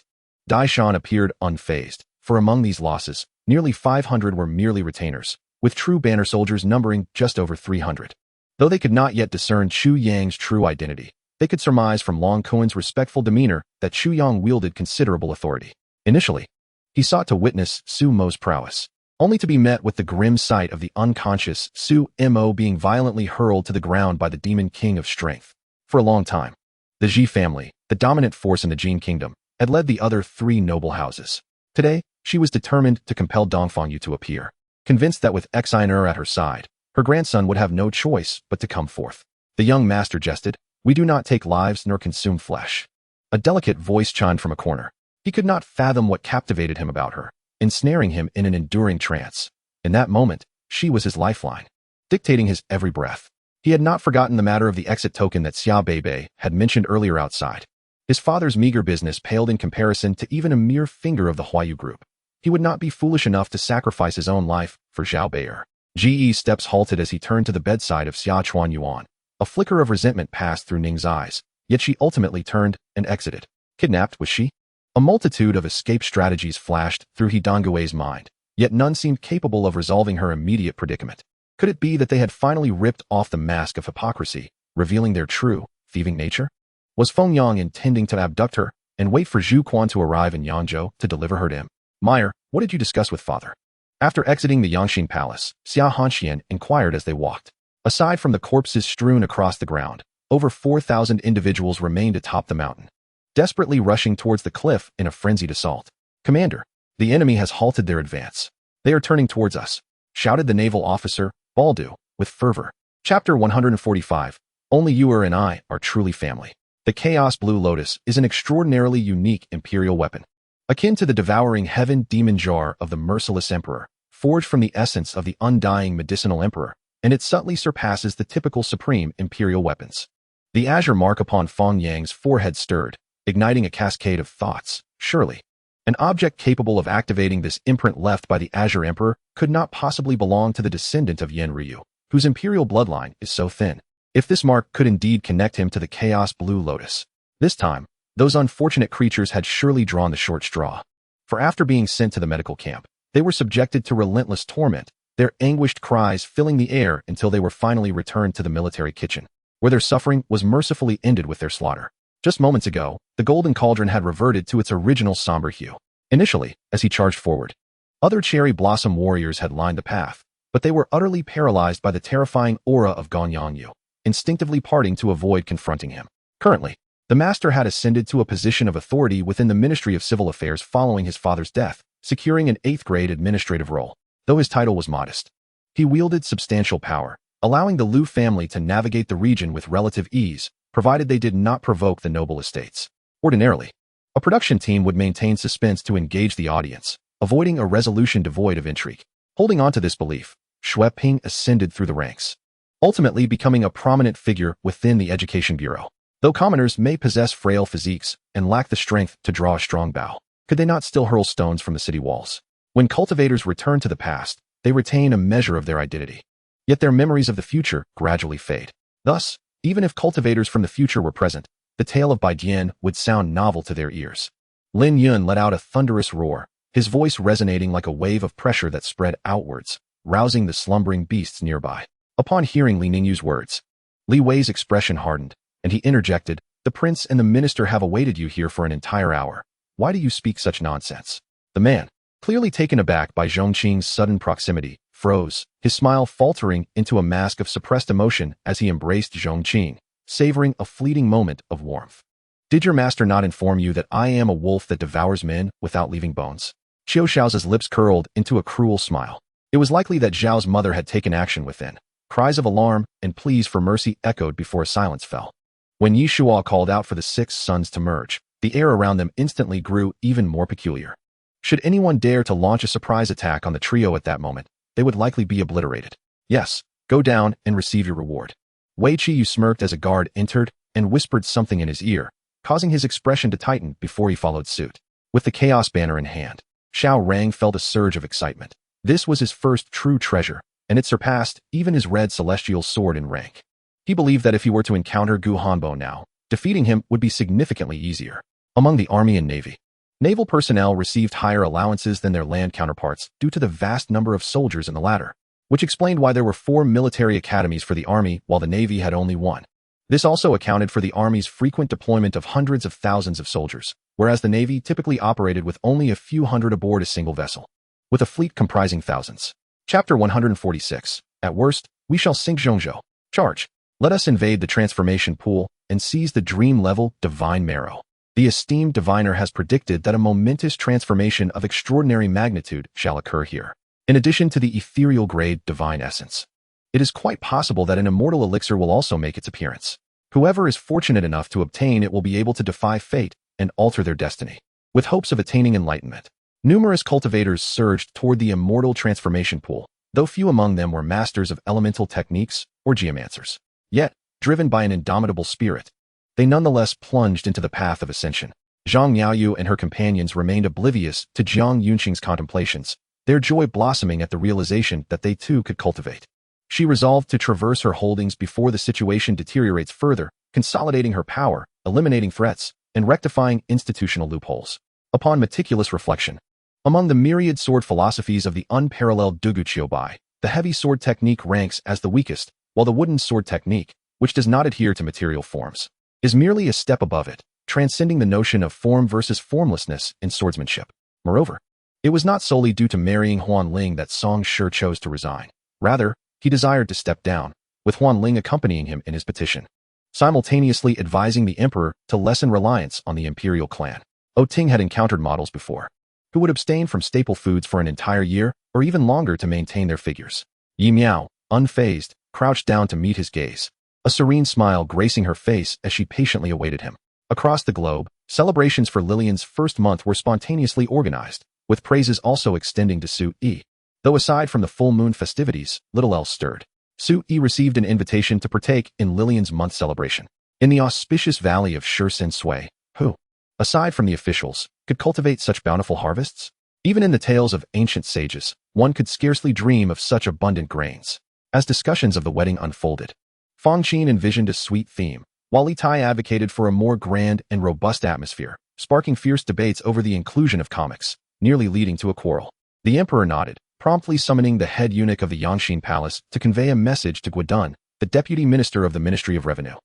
Daishan appeared unfazed, for among these losses, nearly 500 were merely retainers, with true banner soldiers numbering just over 300. Though they could not yet discern Chu Yang's true identity, they could surmise from Long Kuan's respectful demeanor that Chu Yang wielded considerable authority. Initially, he sought to witness Su Mo's prowess, only to be met with the grim sight of the unconscious Su Mo being violently hurled to the ground by the Demon King of Strength. For a long time, the Ji family, the dominant force in the Jin Kingdom, had led the other three noble houses. Today, she was determined to compel Dongfang Yu to appear, convinced that with Xin'er at her side, her grandson would have no choice but to come forth. The young master jested, "We do not take lives nor consume flesh." A delicate voice chimed from a corner. He could not fathom what captivated him about her, ensnaring him in an enduring trance. In that moment, she was his lifeline, dictating his every breath. He had not forgotten the matter of the exit token that Xia Beibei had mentioned earlier outside. His father's meager business paled in comparison to even a mere finger of the Huayu group. He would not be foolish enough to sacrifice his own life for Zhao Bei'er. Ji's steps halted as he turned to the bedside of Xia Chuan Yuan. A flicker of resentment passed through Ning's eyes, yet she ultimately turned and exited. Kidnapped, was she? A multitude of escape strategies flashed through He Dongui's mind, yet none seemed capable of resolving her immediate predicament. Could it be that they had finally ripped off the mask of hypocrisy, revealing their true, thieving nature? Was Feng Yang intending to abduct her and wait for Zhu Quan to arrive in Yangzhou to deliver her to him? Meyer, what did you discuss with father? After exiting the Yangxin Palace, Xia Hanxian inquired as they walked. Aside from the corpses strewn across the ground, over 4,000 individuals remained atop the mountain, desperately rushing towards the cliff in a frenzied assault. "Commander, the enemy has halted their advance. They are turning towards us," shouted the naval officer, Baldu, with fervor. Chapter 145. Only you and I are truly family. The Chaos Blue Lotus is an extraordinarily unique imperial weapon, akin to the devouring heaven demon jar of the merciless emperor, forged from the essence of the undying medicinal emperor, and it subtly surpasses the typical supreme imperial weapons. The azure mark upon Fang Yang's forehead stirred, igniting a cascade of thoughts. Surely, an object capable of activating this imprint left by the Azure Emperor could not possibly belong to the descendant of Yen Ryu, whose imperial bloodline is so thin. If this mark could indeed connect him to the Chaos Blue Lotus, this time, those unfortunate creatures had surely drawn the short straw. For after being sent to the medical camp, they were subjected to relentless torment, their anguished cries filling the air until they were finally returned to the military kitchen, where their suffering was mercifully ended with their slaughter. Just moments ago, the golden cauldron had reverted to its original somber hue. Initially, as he charged forward, other cherry blossom warriors had lined the path, but they were utterly paralyzed by the terrifying aura of Ganyangyu, instinctively parting to avoid confronting him. Currently, the master had ascended to a position of authority within the Ministry of Civil Affairs following his father's death, securing an 8th-grade administrative role. Though his title was modest, he wielded substantial power, allowing the Liu family to navigate the region with relative ease, provided they did not provoke the noble estates. Ordinarily, a production team would maintain suspense to engage the audience, avoiding a resolution devoid of intrigue. Holding on to this belief, Xue Ping ascended through the ranks, ultimately becoming a prominent figure within the Education Bureau. Though commoners may possess frail physiques and lack the strength to draw a strong bow, could they not still hurl stones from the city walls? When cultivators return to the past, they retain a measure of their identity. Yet their memories of the future gradually fade. Thus, even if cultivators from the future were present, the tale of Baidian would sound novel to their ears. Lin Yun let out a thunderous roar, his voice resonating like a wave of pressure that spread outwards, rousing the slumbering beasts nearby. Upon hearing Li Ningyu's words, Li Wei's expression hardened, and he interjected, "The prince and the minister have awaited you here for an entire hour. Why do you speak such nonsense?" The man, clearly taken aback by Zhongqing's sudden proximity, froze, his smile faltering into a mask of suppressed emotion as he embraced Zhongqing, savoring a fleeting moment of warmth. "Did your master not inform you that I am a wolf that devours men without leaving bones?" Qiu Xiao's lips curled into a cruel smile. It was likely that Zhao's mother had taken action within. Cries of alarm and pleas for mercy echoed before silence fell. When Yi Shuo called out for the 6 sons to merge, the air around them instantly grew even more peculiar. Should anyone dare to launch a surprise attack on the trio at that moment, they would likely be obliterated. "Yes, go down and receive your reward." Wei Qiyu smirked as a guard entered and whispered something in his ear, causing his expression to tighten before he followed suit. With the chaos banner in hand, Xiao Rang felt a surge of excitement. This was his first true treasure, and it surpassed even his red celestial sword in rank. He believed that if he were to encounter Gu Hanbo now, defeating him would be significantly easier. Among the Army and Navy, naval personnel received higher allowances than their land counterparts due to the vast number of soldiers in the latter, which explained why there were 4 military academies for the Army while the Navy had only 1. This also accounted for the Army's frequent deployment of hundreds of thousands of soldiers, whereas the Navy typically operated with only a few hundred aboard a single vessel, with a fleet comprising thousands. Chapter 146. At worst, we shall sink Zhongzhou. Charge. Let us invade the transformation pool and seize the dream-level divine marrow. The esteemed diviner has predicted that a momentous transformation of extraordinary magnitude shall occur here. In addition to the ethereal-grade divine essence, it is quite possible that an immortal elixir will also make its appearance. Whoever is fortunate enough to obtain it will be able to defy fate and alter their destiny, with hopes of attaining enlightenment. Numerous cultivators surged toward the immortal transformation pool, though few among them were masters of elemental techniques or geomancers. Yet, driven by an indomitable spirit, they nonetheless plunged into the path of ascension. Zhang Yaoyu and her companions remained oblivious to Jiang Yunqing's contemplations, their joy blossoming at the realization that they too could cultivate. She resolved to traverse her holdings before the situation deteriorates further, consolidating her power, eliminating threats, and rectifying institutional loopholes. Upon meticulous reflection, among the myriad sword philosophies of the unparalleled Dugu Qiubai, the heavy sword technique ranks as the weakest, while the wooden sword technique, which does not adhere to material forms, is merely a step above it, transcending the notion of form versus formlessness in swordsmanship. Moreover, it was not solely due to marrying Huan Ling that Song Shi chose to resign. Rather, he desired to step down, with Huan Ling accompanying him in his petition, simultaneously advising the emperor to lessen reliance on the imperial clan. O Ting had encountered models before, who would abstain from staple foods for an entire year or even longer to maintain their figures. Yi Miao, unfazed, crouched down to meet his gaze, a serene smile gracing her face as she patiently awaited him. Across the globe, celebrations for Lillian's first month were spontaneously organized, with praises also extending to Su Yi. Though aside from the full moon festivities, little else stirred. Su Yi received an invitation to partake in Lillian's month celebration in the auspicious valley of Shirsen Sui, who, aside from the officials, could cultivate such bountiful harvests? Even in the tales of ancient sages, one could scarcely dream of such abundant grains. As discussions of the wedding unfolded, Fang Qin envisioned a sweet theme, while Li Tai advocated for a more grand and robust atmosphere, sparking fierce debates over the inclusion of comics, nearly leading to a quarrel. The emperor nodded, promptly summoning the head eunuch of the Yangxin Palace to convey a message to Guodun, the deputy minister of the Ministry of Revenue,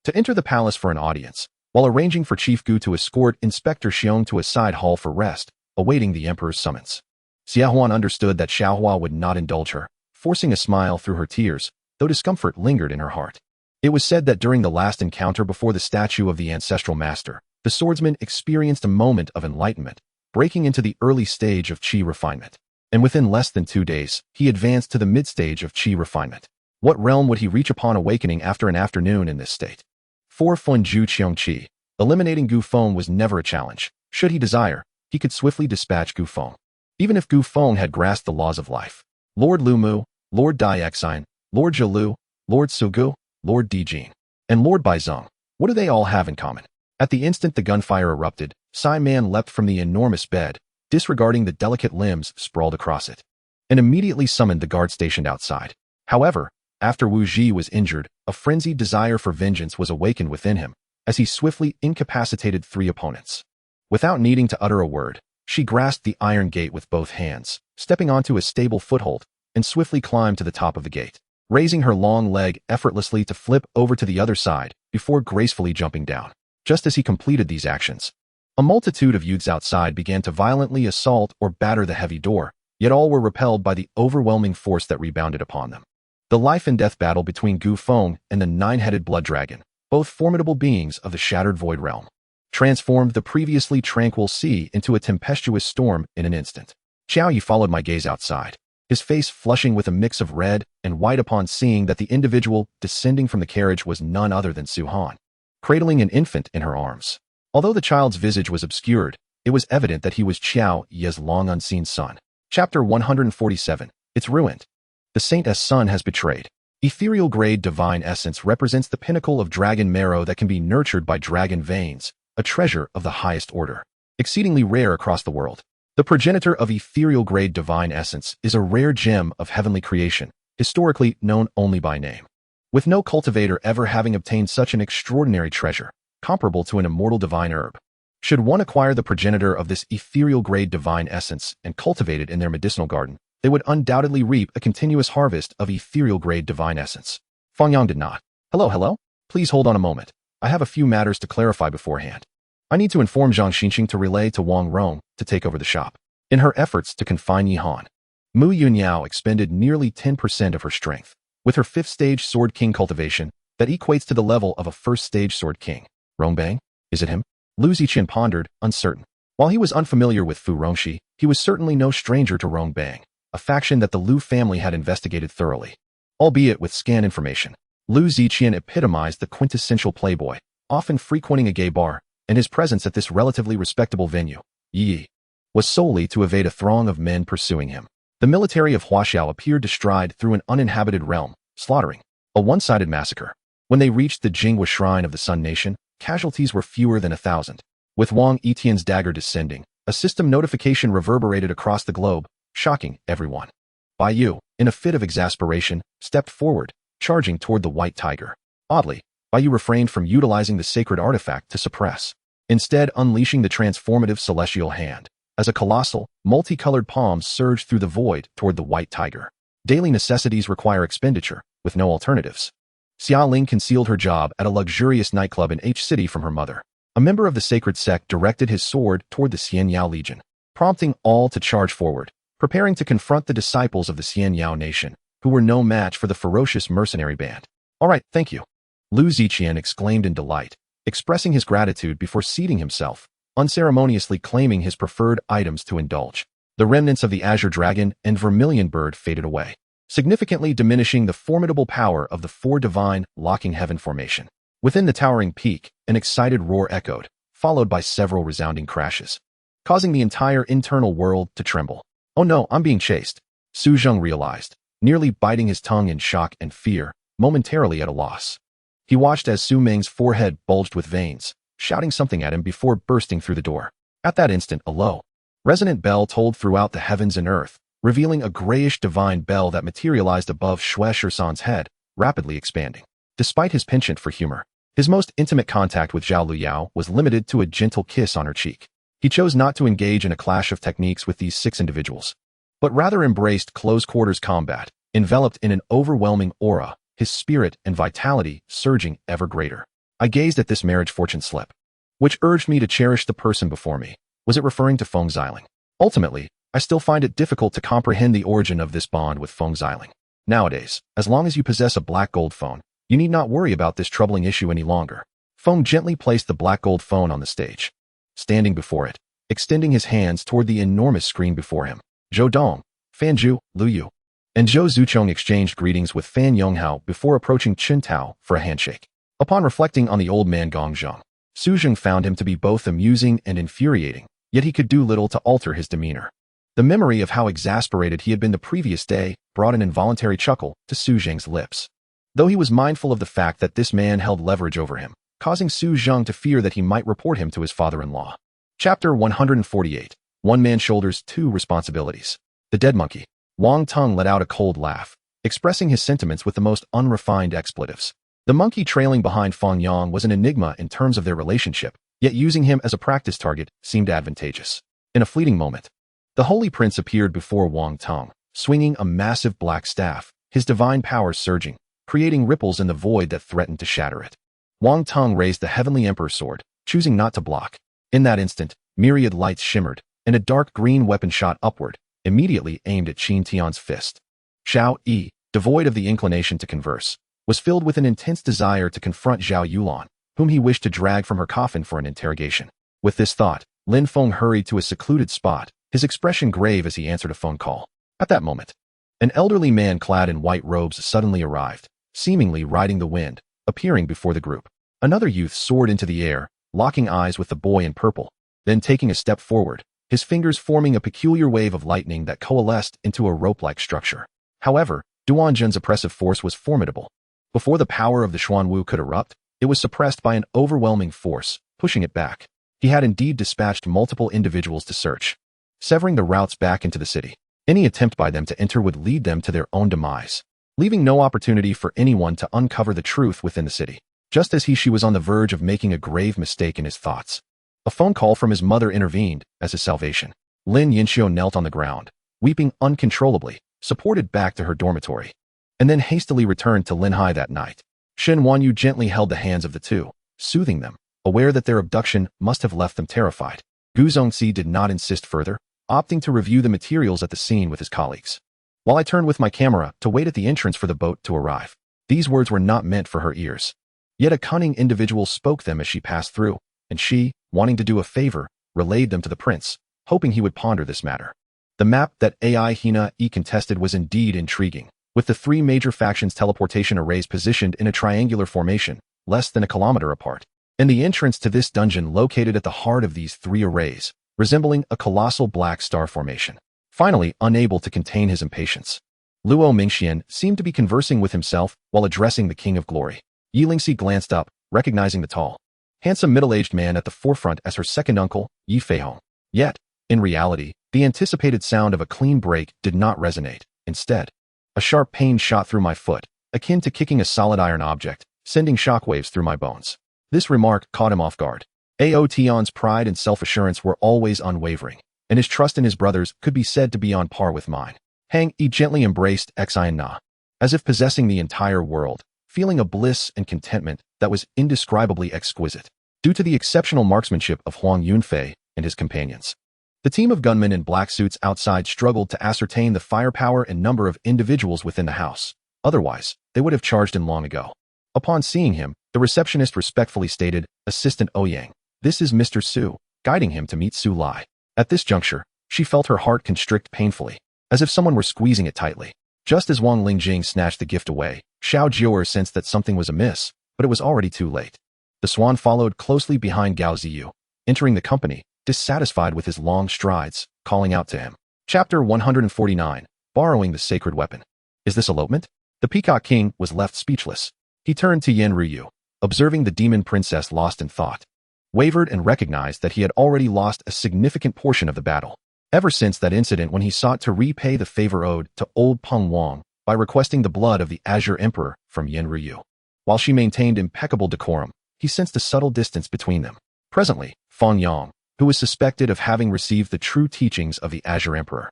to enter the palace for an audience, while arranging for Chief Gu to escort Inspector Xiong to a side hall for rest, awaiting the emperor's summons. Xia Huan understood that Xiaohua would not indulge her, forcing a smile through her tears, though discomfort lingered in her heart. It was said that during the last encounter before the statue of the ancestral master, the swordsman experienced a moment of enlightenment, breaking into the early stage of qi refinement. And within less than 2 days, he advanced to the mid-stage of qi refinement. What realm would he reach upon awakening after an afternoon in this state? 4 Fun Ju Qiong Qi. Eliminating Gu Feng was never a challenge. Should he desire, he could swiftly dispatch Gu Feng. Even if Gu Feng had grasped the laws of life. Lord Lu Mu, Lord Dai Exine, Lord Zhe Lu, Lord Sugu, Lord Di Jin, and Lord Bai Zong, what do they all have in common? At the instant the gunfire erupted, Sai Man leapt from the enormous bed, disregarding the delicate limbs sprawled across it, and immediately summoned the guard stationed outside. However, after Wu Ji was injured, a frenzied desire for vengeance was awakened within him, as he swiftly incapacitated 3 opponents. Without needing to utter a word, she grasped the iron gate with both hands, stepping onto a stable foothold, and swiftly climbed to the top of the gate, raising her long leg effortlessly to flip over to the other side before gracefully jumping down. Just as he completed these actions, a multitude of youths outside began to violently assault or batter the heavy door, yet all were repelled by the overwhelming force that rebounded upon them. The life-and-death battle between Gu Feng and the 9-headed blood dragon, both formidable beings of the shattered void realm, transformed the previously tranquil sea into a tempestuous storm in an instant. Xiao Yi followed my gaze outside, his face flushing with a mix of red and white upon seeing that the individual descending from the carriage was none other than Su Han, cradling an infant in her arms. Although the child's visage was obscured, it was evident that he was Xiao Yi's long-unseen son. Chapter 147. It's ruined. The Saint's son has betrayed. Ethereal grade divine essence represents the pinnacle of dragon marrow that can be nurtured by dragon veins, a treasure of the highest order, exceedingly rare across the world. The progenitor of ethereal grade divine essence is a rare gem of heavenly creation, historically known only by name, with no cultivator ever having obtained such an extraordinary treasure, comparable to an immortal divine herb. Should one acquire the progenitor of this ethereal grade divine essence and cultivate it in their medicinal garden, they would undoubtedly reap a continuous harvest of ethereal grade divine essence. Fang Yang did not. Hello? Please hold on a moment. I have a few matters to clarify beforehand. I need to inform Zhang Xinqing to relay to Wang Rong to take over the shop. In her efforts to confine Yi Han, Mu Yunyao expended nearly 10% of her strength. With her 5th stage Sword King cultivation, that equates to the level of a 1st stage Sword King. Rongbang? Is it him? Lu Ziqian pondered, uncertain. While he was unfamiliar with Fu Rongxi, he was certainly no stranger to Rongbang, a faction that the Lu family had investigated thoroughly. Albeit with scant information, Lu Ziqian epitomized the quintessential playboy, often frequenting a gay bar, and his presence at this relatively respectable venue, Yi, was solely to evade a throng of men pursuing him. The military of Huaxiao appeared to stride through an uninhabited realm, slaughtering. A one-sided massacre. When they reached the Jinghua Shrine of the Sun Nation, casualties were fewer than 1,000. With Wang Etien's dagger descending, a system notification reverberated across the globe, shocking everyone. Bai Yu, in a fit of exasperation, stepped forward, charging toward the white tiger. Oddly, Bai Yu refrained from utilizing the sacred artifact to suppress, instead unleashing the transformative celestial hand, as a colossal, multicolored palm surged through the void toward the white tiger. Daily necessities require expenditure, with no alternatives. Xia Ling concealed her job at a luxurious nightclub in H City from her mother. A member of the sacred sect directed his sword toward the Xian Yao Legion, prompting all to charge forward, preparing to confront the disciples of the Xian Yao nation, who were no match for the ferocious mercenary band. All right, thank you. Lu Ziqian exclaimed in delight, expressing his gratitude before seating himself, unceremoniously claiming his preferred items to indulge. The remnants of the Azure Dragon and Vermilion Bird faded away, significantly diminishing the formidable power of the 4 divine locking heaven formation. Within the towering peak, an excited roar echoed, followed by several resounding crashes, causing the entire internal world to tremble. Oh no, I'm being chased, Su Zheng realized, nearly biting his tongue in shock and fear, momentarily at a loss. He watched as Su Meng's forehead bulged with veins, shouting something at him before bursting through the door. At that instant, a low, resonant bell tolled throughout the heavens and earth, revealing a grayish divine bell that materialized above Xue Shirsan's head, rapidly expanding. Despite his penchant for humor, his most intimate contact with Zhao Luyao was limited to a gentle kiss on her cheek. He chose not to engage in a clash of techniques with these 6 individuals, but rather embraced close-quarters combat, enveloped in an overwhelming aura, his spirit and vitality surging ever greater. I gazed at this marriage fortune slip, which urged me to cherish the person before me. Was it referring to Feng Xiling? Ultimately, I still find it difficult to comprehend the origin of this bond with Feng Xiling. Nowadays, as long as you possess a black gold phone, you need not worry about this troubling issue any longer. Feng gently placed the black gold phone on the stage. Standing before it, extending his hands toward the enormous screen before him, Zhou Dong, Fan Zhu, Lu Yu, and Zhou Zuchong exchanged greetings with Fan Yonghao before approaching Chen Tao for a handshake. Upon reflecting on the old man Gong Zheng, Su Zheng found him to be both amusing and infuriating, yet he could do little to alter his demeanor. The memory of how exasperated he had been the previous day brought an involuntary chuckle to Su Zheng's lips. Though he was mindful of the fact that this man held leverage over him, causing Su Zheng to fear that he might report him to his father-in-law. Chapter 148. One man shoulders two responsibilities. The dead monkey. Wang Tung let out a cold laugh, expressing his sentiments with the most unrefined expletives. The monkey trailing behind Fang Yang was an enigma in terms of their relationship, yet using him as a practice target seemed advantageous. In a fleeting moment, the Holy Prince appeared before Wang Tung, swinging a massive black staff, his divine powers surging, creating ripples in the void that threatened to shatter it. Wang Tung raised the Heavenly Emperor's sword, choosing not to block. In that instant, myriad lights shimmered, and a dark green weapon shot upward, immediately aimed at Qin Tian's fist. Xiao Yi, devoid of the inclination to converse, was filled with an intense desire to confront Zhao Yulan, whom he wished to drag from her coffin for an interrogation. With this thought, Lin Feng hurried to a secluded spot, his expression grave as he answered a phone call. At that moment, an elderly man clad in white robes suddenly arrived, seemingly riding the wind, appearing before the group. Another youth soared into the air, locking eyes with the boy in purple, then taking a step forward, his fingers forming a peculiar wave of lightning that coalesced into a rope-like structure. However, Duanjun's oppressive force was formidable. Before the power of the Xuanwu could erupt, it was suppressed by an overwhelming force, pushing it back. He had indeed dispatched multiple individuals to search, severing the routes back into the city. Any attempt by them to enter would lead them to their own demise, leaving no opportunity for anyone to uncover the truth within the city. Just as she was on the verge of making a grave mistake in his thoughts, a phone call from his mother intervened as his salvation. Lin Yinxiu knelt on the ground, weeping uncontrollably, supported back to her dormitory, and then hastily returned to Linhai that night. Shen Wanyu gently held the hands of the two, soothing them, aware that their abduction must have left them terrified. Gu Zongxi did not insist further, opting to review the materials at the scene with his colleagues. While I turned with my camera to wait at the entrance for the boat to arrive, these words were not meant for her ears. Yet a cunning individual spoke them as she passed through, and she, wanting to do a favor, relayed them to the prince, hoping he would ponder this matter. The map that AI Hina E contested was indeed intriguing, with the three major factions' teleportation arrays positioned in a triangular formation, less than a kilometer apart, and the entrance to this dungeon located at the heart of these three arrays, resembling a colossal black star formation. Finally, unable to contain his impatience, Luo Mingxian seemed to be conversing with himself while addressing the King of Glory. Yi Lingxi glanced up, recognizing the tall, handsome middle-aged man at the forefront as her second uncle, Yi Feihong. Yet, in reality, the anticipated sound of a clean break did not resonate. Instead, a sharp pain shot through my foot, akin to kicking a solid iron object, sending shockwaves through my bones. This remark caught him off guard. Ao Tion's pride and self-assurance were always unwavering, and his trust in his brothers could be said to be on par with mine. Hang Yi gently embraced Xian Na, as if possessing the entire world, feeling a bliss and contentment that was indescribably exquisite, due to the exceptional marksmanship of Huang Yunfei and his companions. The team of gunmen in black suits outside struggled to ascertain the firepower and number of individuals within the house. Otherwise, they would have charged in long ago. Upon seeing him, the receptionist respectfully stated, "Assistant Ouyang, this is Mr. Su," guiding him to meet Su Lai. At this juncture, she felt her heart constrict painfully, as if someone were squeezing it tightly. Just as Wang Lingjing snatched the gift away, Xiao Jiuer sensed that something was amiss, but it was already too late. The swan followed closely behind Gao Ziyu, entering the company, dissatisfied with his long strides, calling out to him. Chapter 149. Borrowing the Sacred Weapon. Is this elopement? The Peacock King was left speechless. He turned to Yen Ruyu, observing the demon princess lost in thought, wavered and recognized that he had already lost a significant portion of the battle. Ever since that incident when he sought to repay the favor owed to old Peng Wang by requesting the blood of the Azure Emperor from Yen Ruyu. While she maintained impeccable decorum, he sensed a subtle distance between them. Presently, Fang Yang, who was suspected of having received the true teachings of the Azure Emperor,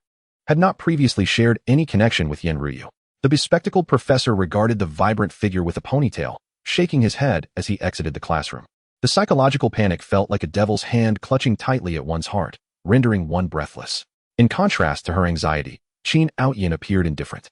had not previously shared any connection with Yen Ruyu. The bespectacled professor regarded the vibrant figure with a ponytail, shaking his head as he exited the classroom. The psychological panic felt like a devil's hand clutching tightly at one's heart, rendering one breathless. In contrast to her anxiety, Qin Outyin appeared indifferent.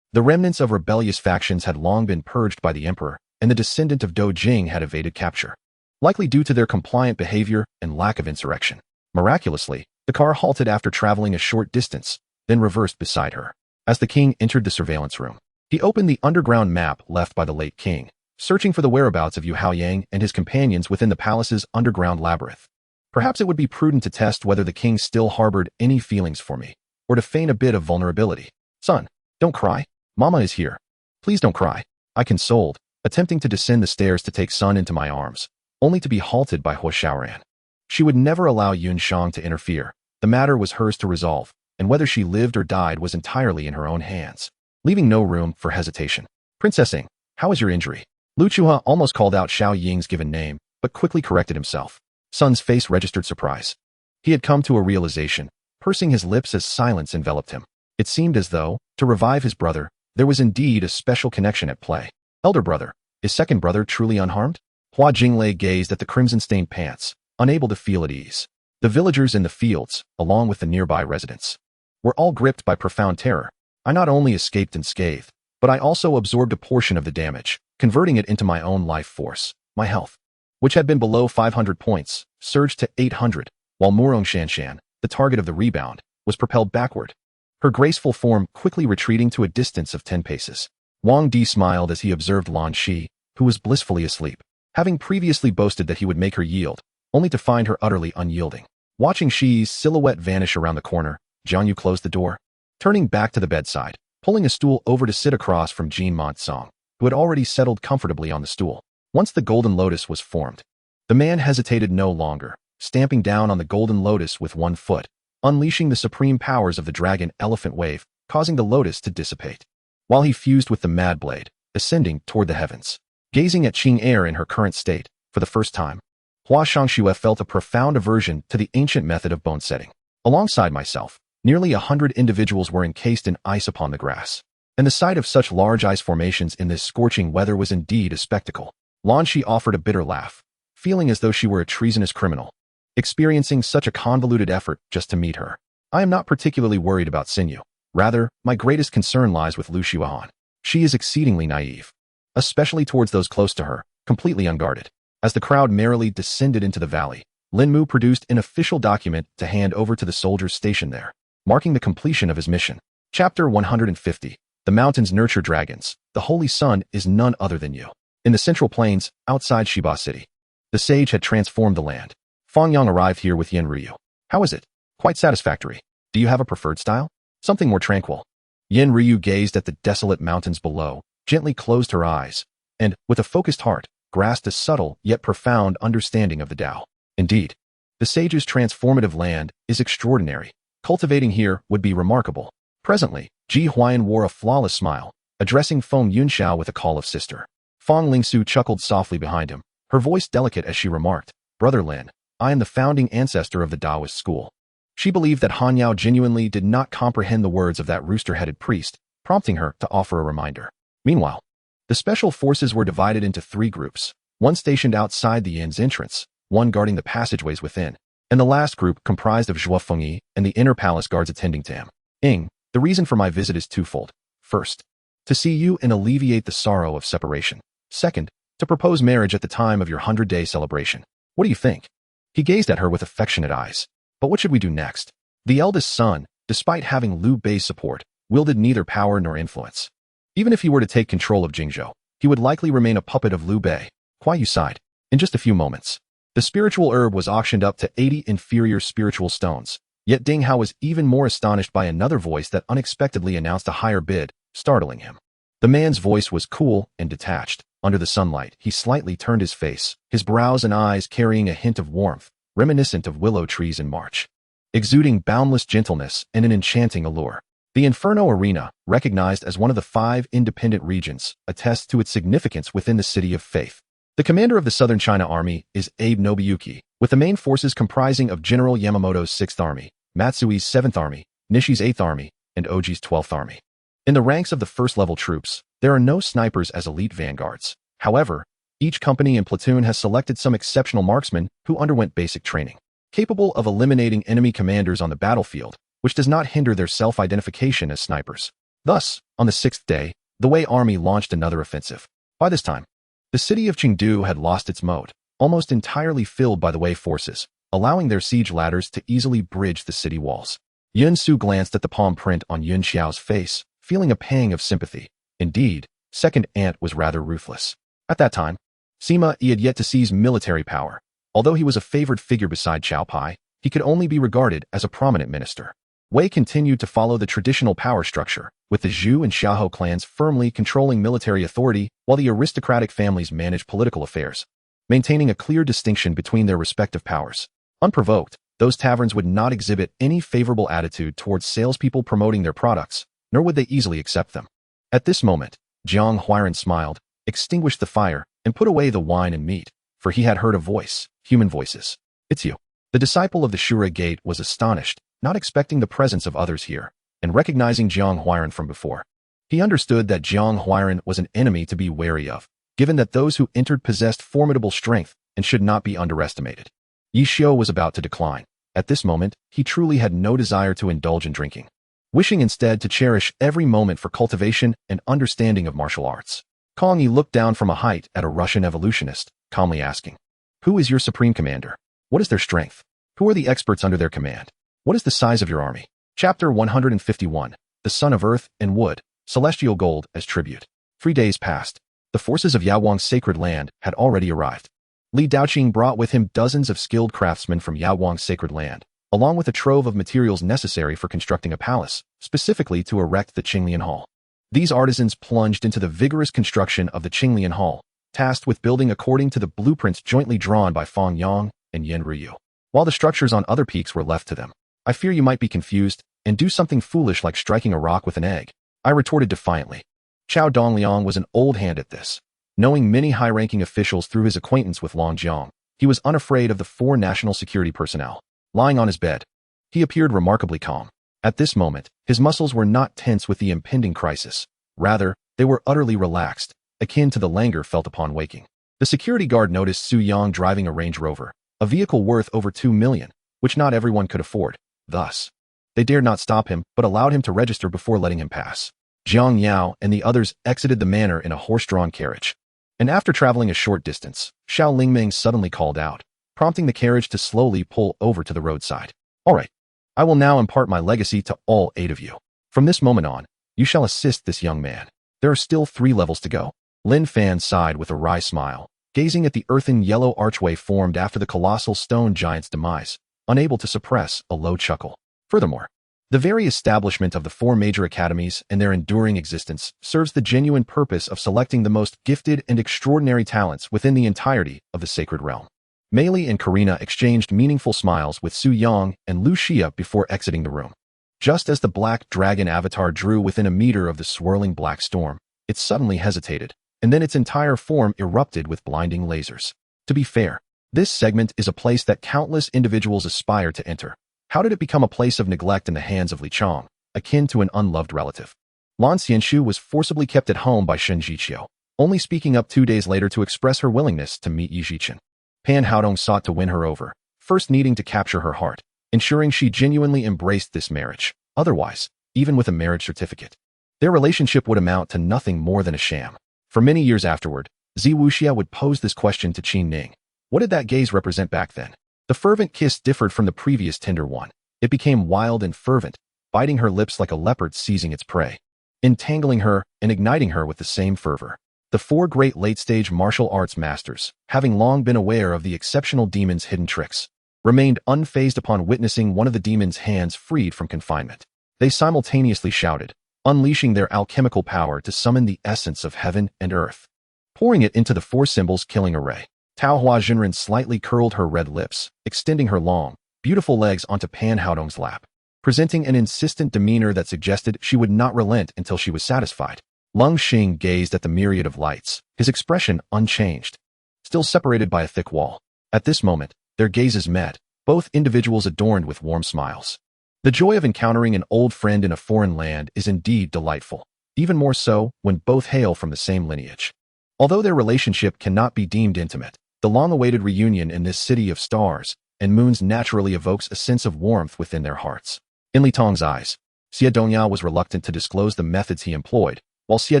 The remnants of rebellious factions had long been purged by the emperor, and the descendant of Do Jing had evaded capture, likely due to their compliant behavior and lack of insurrection. Miraculously, the car halted after traveling a short distance, then reversed beside her. As the king entered the surveillance room, he opened the underground map left by the late king, searching for the whereabouts of Yu Haoyang and his companions within the palace's underground labyrinth. Perhaps it would be prudent to test whether the king still harbored any feelings for me, or to feign a bit of vulnerability. Son, don't cry. Mama is here. Please don't cry, I consoled, attempting to descend the stairs to take Son into my arms, only to be halted by Hua Xiaoran. She would never allow Yun Shang to interfere. The matter was hers to resolve, and whether she lived or died was entirely in her own hands, leaving no room for hesitation. Princess Ying, how is your injury? Lu Chuha almost called out Xiao Ying's given name, but quickly corrected himself. Son's face registered surprise. He had come to a realization, pursing his lips as silence enveloped him. It seemed as though, to revive his brother, there was indeed a special connection at play. Elder brother, is second brother truly unharmed? Hua Jinglei gazed at the crimson-stained pants, unable to feel at ease. The villagers in the fields, along with the nearby residents, were all gripped by profound terror. I not only escaped unscathed, but I also absorbed a portion of the damage, converting it into my own life force. My health, which had been below 500 points, surged to 800, while Murong Shanshan, the target of the rebound, was propelled backward, her graceful form quickly retreating to a distance of 10 paces. Wang Di smiled as he observed Lan Shi, who was blissfully asleep, having previously boasted that he would make her yield, only to find her utterly unyielding. Watching Shi's silhouette vanish around the corner, Jiang Yu closed the door, turning back to the bedside, pulling a stool over to sit across from Jin Montsong, who had already settled comfortably on the stool. Once the golden lotus was formed, the man hesitated no longer, stamping down on the golden lotus with one foot, unleashing the supreme powers of the dragon elephant wave, causing the lotus to dissipate, while he fused with the mad blade, ascending toward the heavens. Gazing at Qing Er in her current state, for the first time, Hua Shangxue felt a profound aversion to the ancient method of bone setting. Alongside myself, nearly 100 individuals were encased in ice upon the grass, and the sight of such large ice formations in this scorching weather was indeed a spectacle. Lan Shi offered a bitter laugh, feeling as though she were a treasonous criminal, experiencing such a convoluted effort just to meet her. I am not particularly worried about Xinyu. Rather, my greatest concern lies with Lu Xiaohan. She is exceedingly naive, especially towards those close to her, completely unguarded. As the crowd merrily descended into the valley, Lin Mu produced an official document to hand over to the soldiers stationed there, marking the completion of his mission. Chapter 150. The mountains nurture dragons. The Holy Sun is none other than you. In the central plains, outside Shiba City, the sage had transformed the land. Fang Yang arrived here with Yen Ryu. How is it? Quite satisfactory. Do you have a preferred style? Something more tranquil. Yen Ryu gazed at the desolate mountains below, gently closed her eyes, and, with a focused heart, grasped a subtle yet profound understanding of the Tao. Indeed, the sage's transformative land is extraordinary. Cultivating here would be remarkable. Presently, Ji Huayan wore a flawless smile, addressing Feng Yunxiao with a call of sister. Fang Lingsu chuckled softly behind him, her voice delicate as she remarked, Brother Lin, I am the founding ancestor of the Taoist school. She believed that Han Yao genuinely did not comprehend the words of that rooster-headed priest, prompting her to offer a reminder. Meanwhile, the special forces were divided into 3 groups, one stationed outside the inn's entrance, one guarding the passageways within, and the last group comprised of Zhuo Fengyi and the inner palace guards attending to him. Ying, the reason for my visit is twofold. First, to see you and alleviate the sorrow of separation. Second, to propose marriage at the time of your 100-day celebration. What do you think? He gazed at her with affectionate eyes. But what should we do next? The eldest son, despite having Liu Bei's support, wielded neither power nor influence. Even if he were to take control of Jingzhou, he would likely remain a puppet of Liu Bei. Kuai Yu sighed. In just a few moments, the spiritual herb was auctioned up to 80 inferior spiritual stones, yet Ding Hao was even more astonished by another voice that unexpectedly announced a higher bid, startling him. The man's voice was cool and detached. Under the sunlight, he slightly turned his face, his brows and eyes carrying a hint of warmth, reminiscent of willow trees in March, exuding boundless gentleness and an enchanting allure. The Inferno Arena, recognized as one of the 5 independent regions, attests to its significance within the City of Faith. The commander of the Southern China Army is Abe Nobuyuki, with the main forces comprising of General Yamamoto's 6th Army, Matsui's 7th Army, Nishi's 8th Army, and Oji's 12th Army. In the ranks of the first-level troops, there are no snipers as elite vanguards. However, each company and platoon has selected some exceptional marksmen who underwent basic training, capable of eliminating enemy commanders on the battlefield, which does not hinder their self-identification as snipers. Thus, On the sixth day, the Wei army launched another offensive. By this time, the city of Chengdu had lost its moat, almost entirely filled by the Wei forces, allowing their siege ladders to easily bridge the city walls. Yun Su glanced at the palm print on Yun Xiao's face, feeling a pang of sympathy. Indeed, Second Ant was rather ruthless. At that time, Sima Yi had yet to seize military power. Although he was a favored figure beside Qiao Pai, he could only be regarded as a prominent minister. Wei continued to follow the traditional power structure, with the Zhu and Xiahou clans firmly controlling military authority while the aristocratic families managed political affairs, maintaining a clear distinction between their respective powers. Unprovoked, those taverns would not exhibit any favorable attitude towards salespeople promoting their products, nor would they easily accept them. At this moment, Jiang Huairan smiled, extinguished the fire, and put away the wine and meat, for he had heard a voice, human voices. "It's you." The disciple of the Shura Gate was astonished, not expecting the presence of others here, and recognizing Jiang Huairan from before. He understood that Jiang Huairan was an enemy to be wary of, given that those who entered possessed formidable strength and should not be underestimated. Yi Xiu was about to decline. At this moment, he truly had no desire to indulge in drinking, wishing instead to cherish every moment for cultivation and understanding of martial arts. Kong Yi looked down from a height at a Russian evolutionist, calmly asking, "Who is your supreme commander? What is their strength? Who are the experts under their command? What is the size of your army?" Chapter 151, The Son of Earth and Wood, Celestial Gold as Tribute. 3 days passed. The forces of Yaowang's sacred land had already arrived. Li Daoqing brought with him dozens of skilled craftsmen from Yaowang's sacred land, along with a trove of materials necessary for constructing a palace, specifically to erect the Qinglian Hall. These artisans plunged into the vigorous construction of the Qinglian Hall, tasked with building according to the blueprints jointly drawn by Fang Yang and Yan Ruyu, while the structures on other peaks were left to them. "I fear you might be confused and do something foolish like striking a rock with an egg," I retorted defiantly. Chao Dongliang was an old hand at this. Knowing many high-ranking officials through his acquaintance with Long Jiang, he was unafraid of the 4 national security personnel. Lying on his bed, he appeared remarkably calm. At this moment, his muscles were not tense with the impending crisis. Rather, they were utterly relaxed, akin to the languor felt upon waking. The security guard noticed Su Yang driving a Range Rover, a vehicle worth over 2 million, which not everyone could afford. Thus, they dared not stop him, but allowed him to register before letting him pass. Jiang Yao and the others exited the manor in a horse-drawn carriage. And after traveling a short distance, Xiao Lingming suddenly called out, prompting the carriage to slowly pull over to the roadside. "All right, I will now impart my legacy to all 8 of you. From this moment on, you shall assist this young man. There are still 3 levels to go." Lin Fan sighed with a wry smile, gazing at the earthen yellow archway formed after the colossal stone giant's demise, unable to suppress a low chuckle. Furthermore, the very establishment of the 4 major academies and their enduring existence serves the genuine purpose of selecting the most gifted and extraordinary talents within the entirety of the sacred realm. Mei Li and Karina exchanged meaningful smiles with Su Yang and Lu Xia before exiting the room. Just as the black dragon avatar drew within a meter of the swirling black storm, it suddenly hesitated, and then its entire form erupted with blinding lasers. To be fair, this segment is a place that countless individuals aspire to enter. How did it become a place of neglect in the hands of Li Chong, akin to an unloved relative? Lan Xianshu was forcibly kept at home by Shen Jiqiu, only speaking up 2 days later to express her willingness to meet Yi Zhichen. Pan Haodong sought to win her over, first needing to capture her heart, ensuring she genuinely embraced this marriage. Otherwise, even with a marriage certificate, their relationship would amount to nothing more than a sham. For many years afterward, Zi Wuxia would pose this question to Qin Ning. What did that gaze represent back then? The fervent kiss differed from the previous tender one. It became wild and fervent, biting her lips like a leopard seizing its prey, entangling her and igniting her with the same fervor. The 4 great late-stage martial arts masters, having long been aware of the exceptional demon's hidden tricks, remained unfazed upon witnessing one of the demon's hands freed from confinement. They simultaneously shouted, unleashing their alchemical power to summon the essence of heaven and earth, pouring it into the 4 symbols' killing array. Tao Hua Jinren slightly curled her red lips, extending her long, beautiful legs onto Pan Haodong's lap, presenting an insistent demeanor that suggested she would not relent until she was satisfied. Lung Xing gazed at the myriad of lights, his expression unchanged, still separated by a thick wall. At this moment, their gazes met, both individuals adorned with warm smiles. The joy of encountering an old friend in a foreign land is indeed delightful, even more so when both hail from the same lineage. Although their relationship cannot be deemed intimate, the long-awaited reunion in this city of stars and moons naturally evokes a sense of warmth within their hearts. In Li Tong's eyes, Xie Dongya was reluctant to disclose the methods he employed, while Xie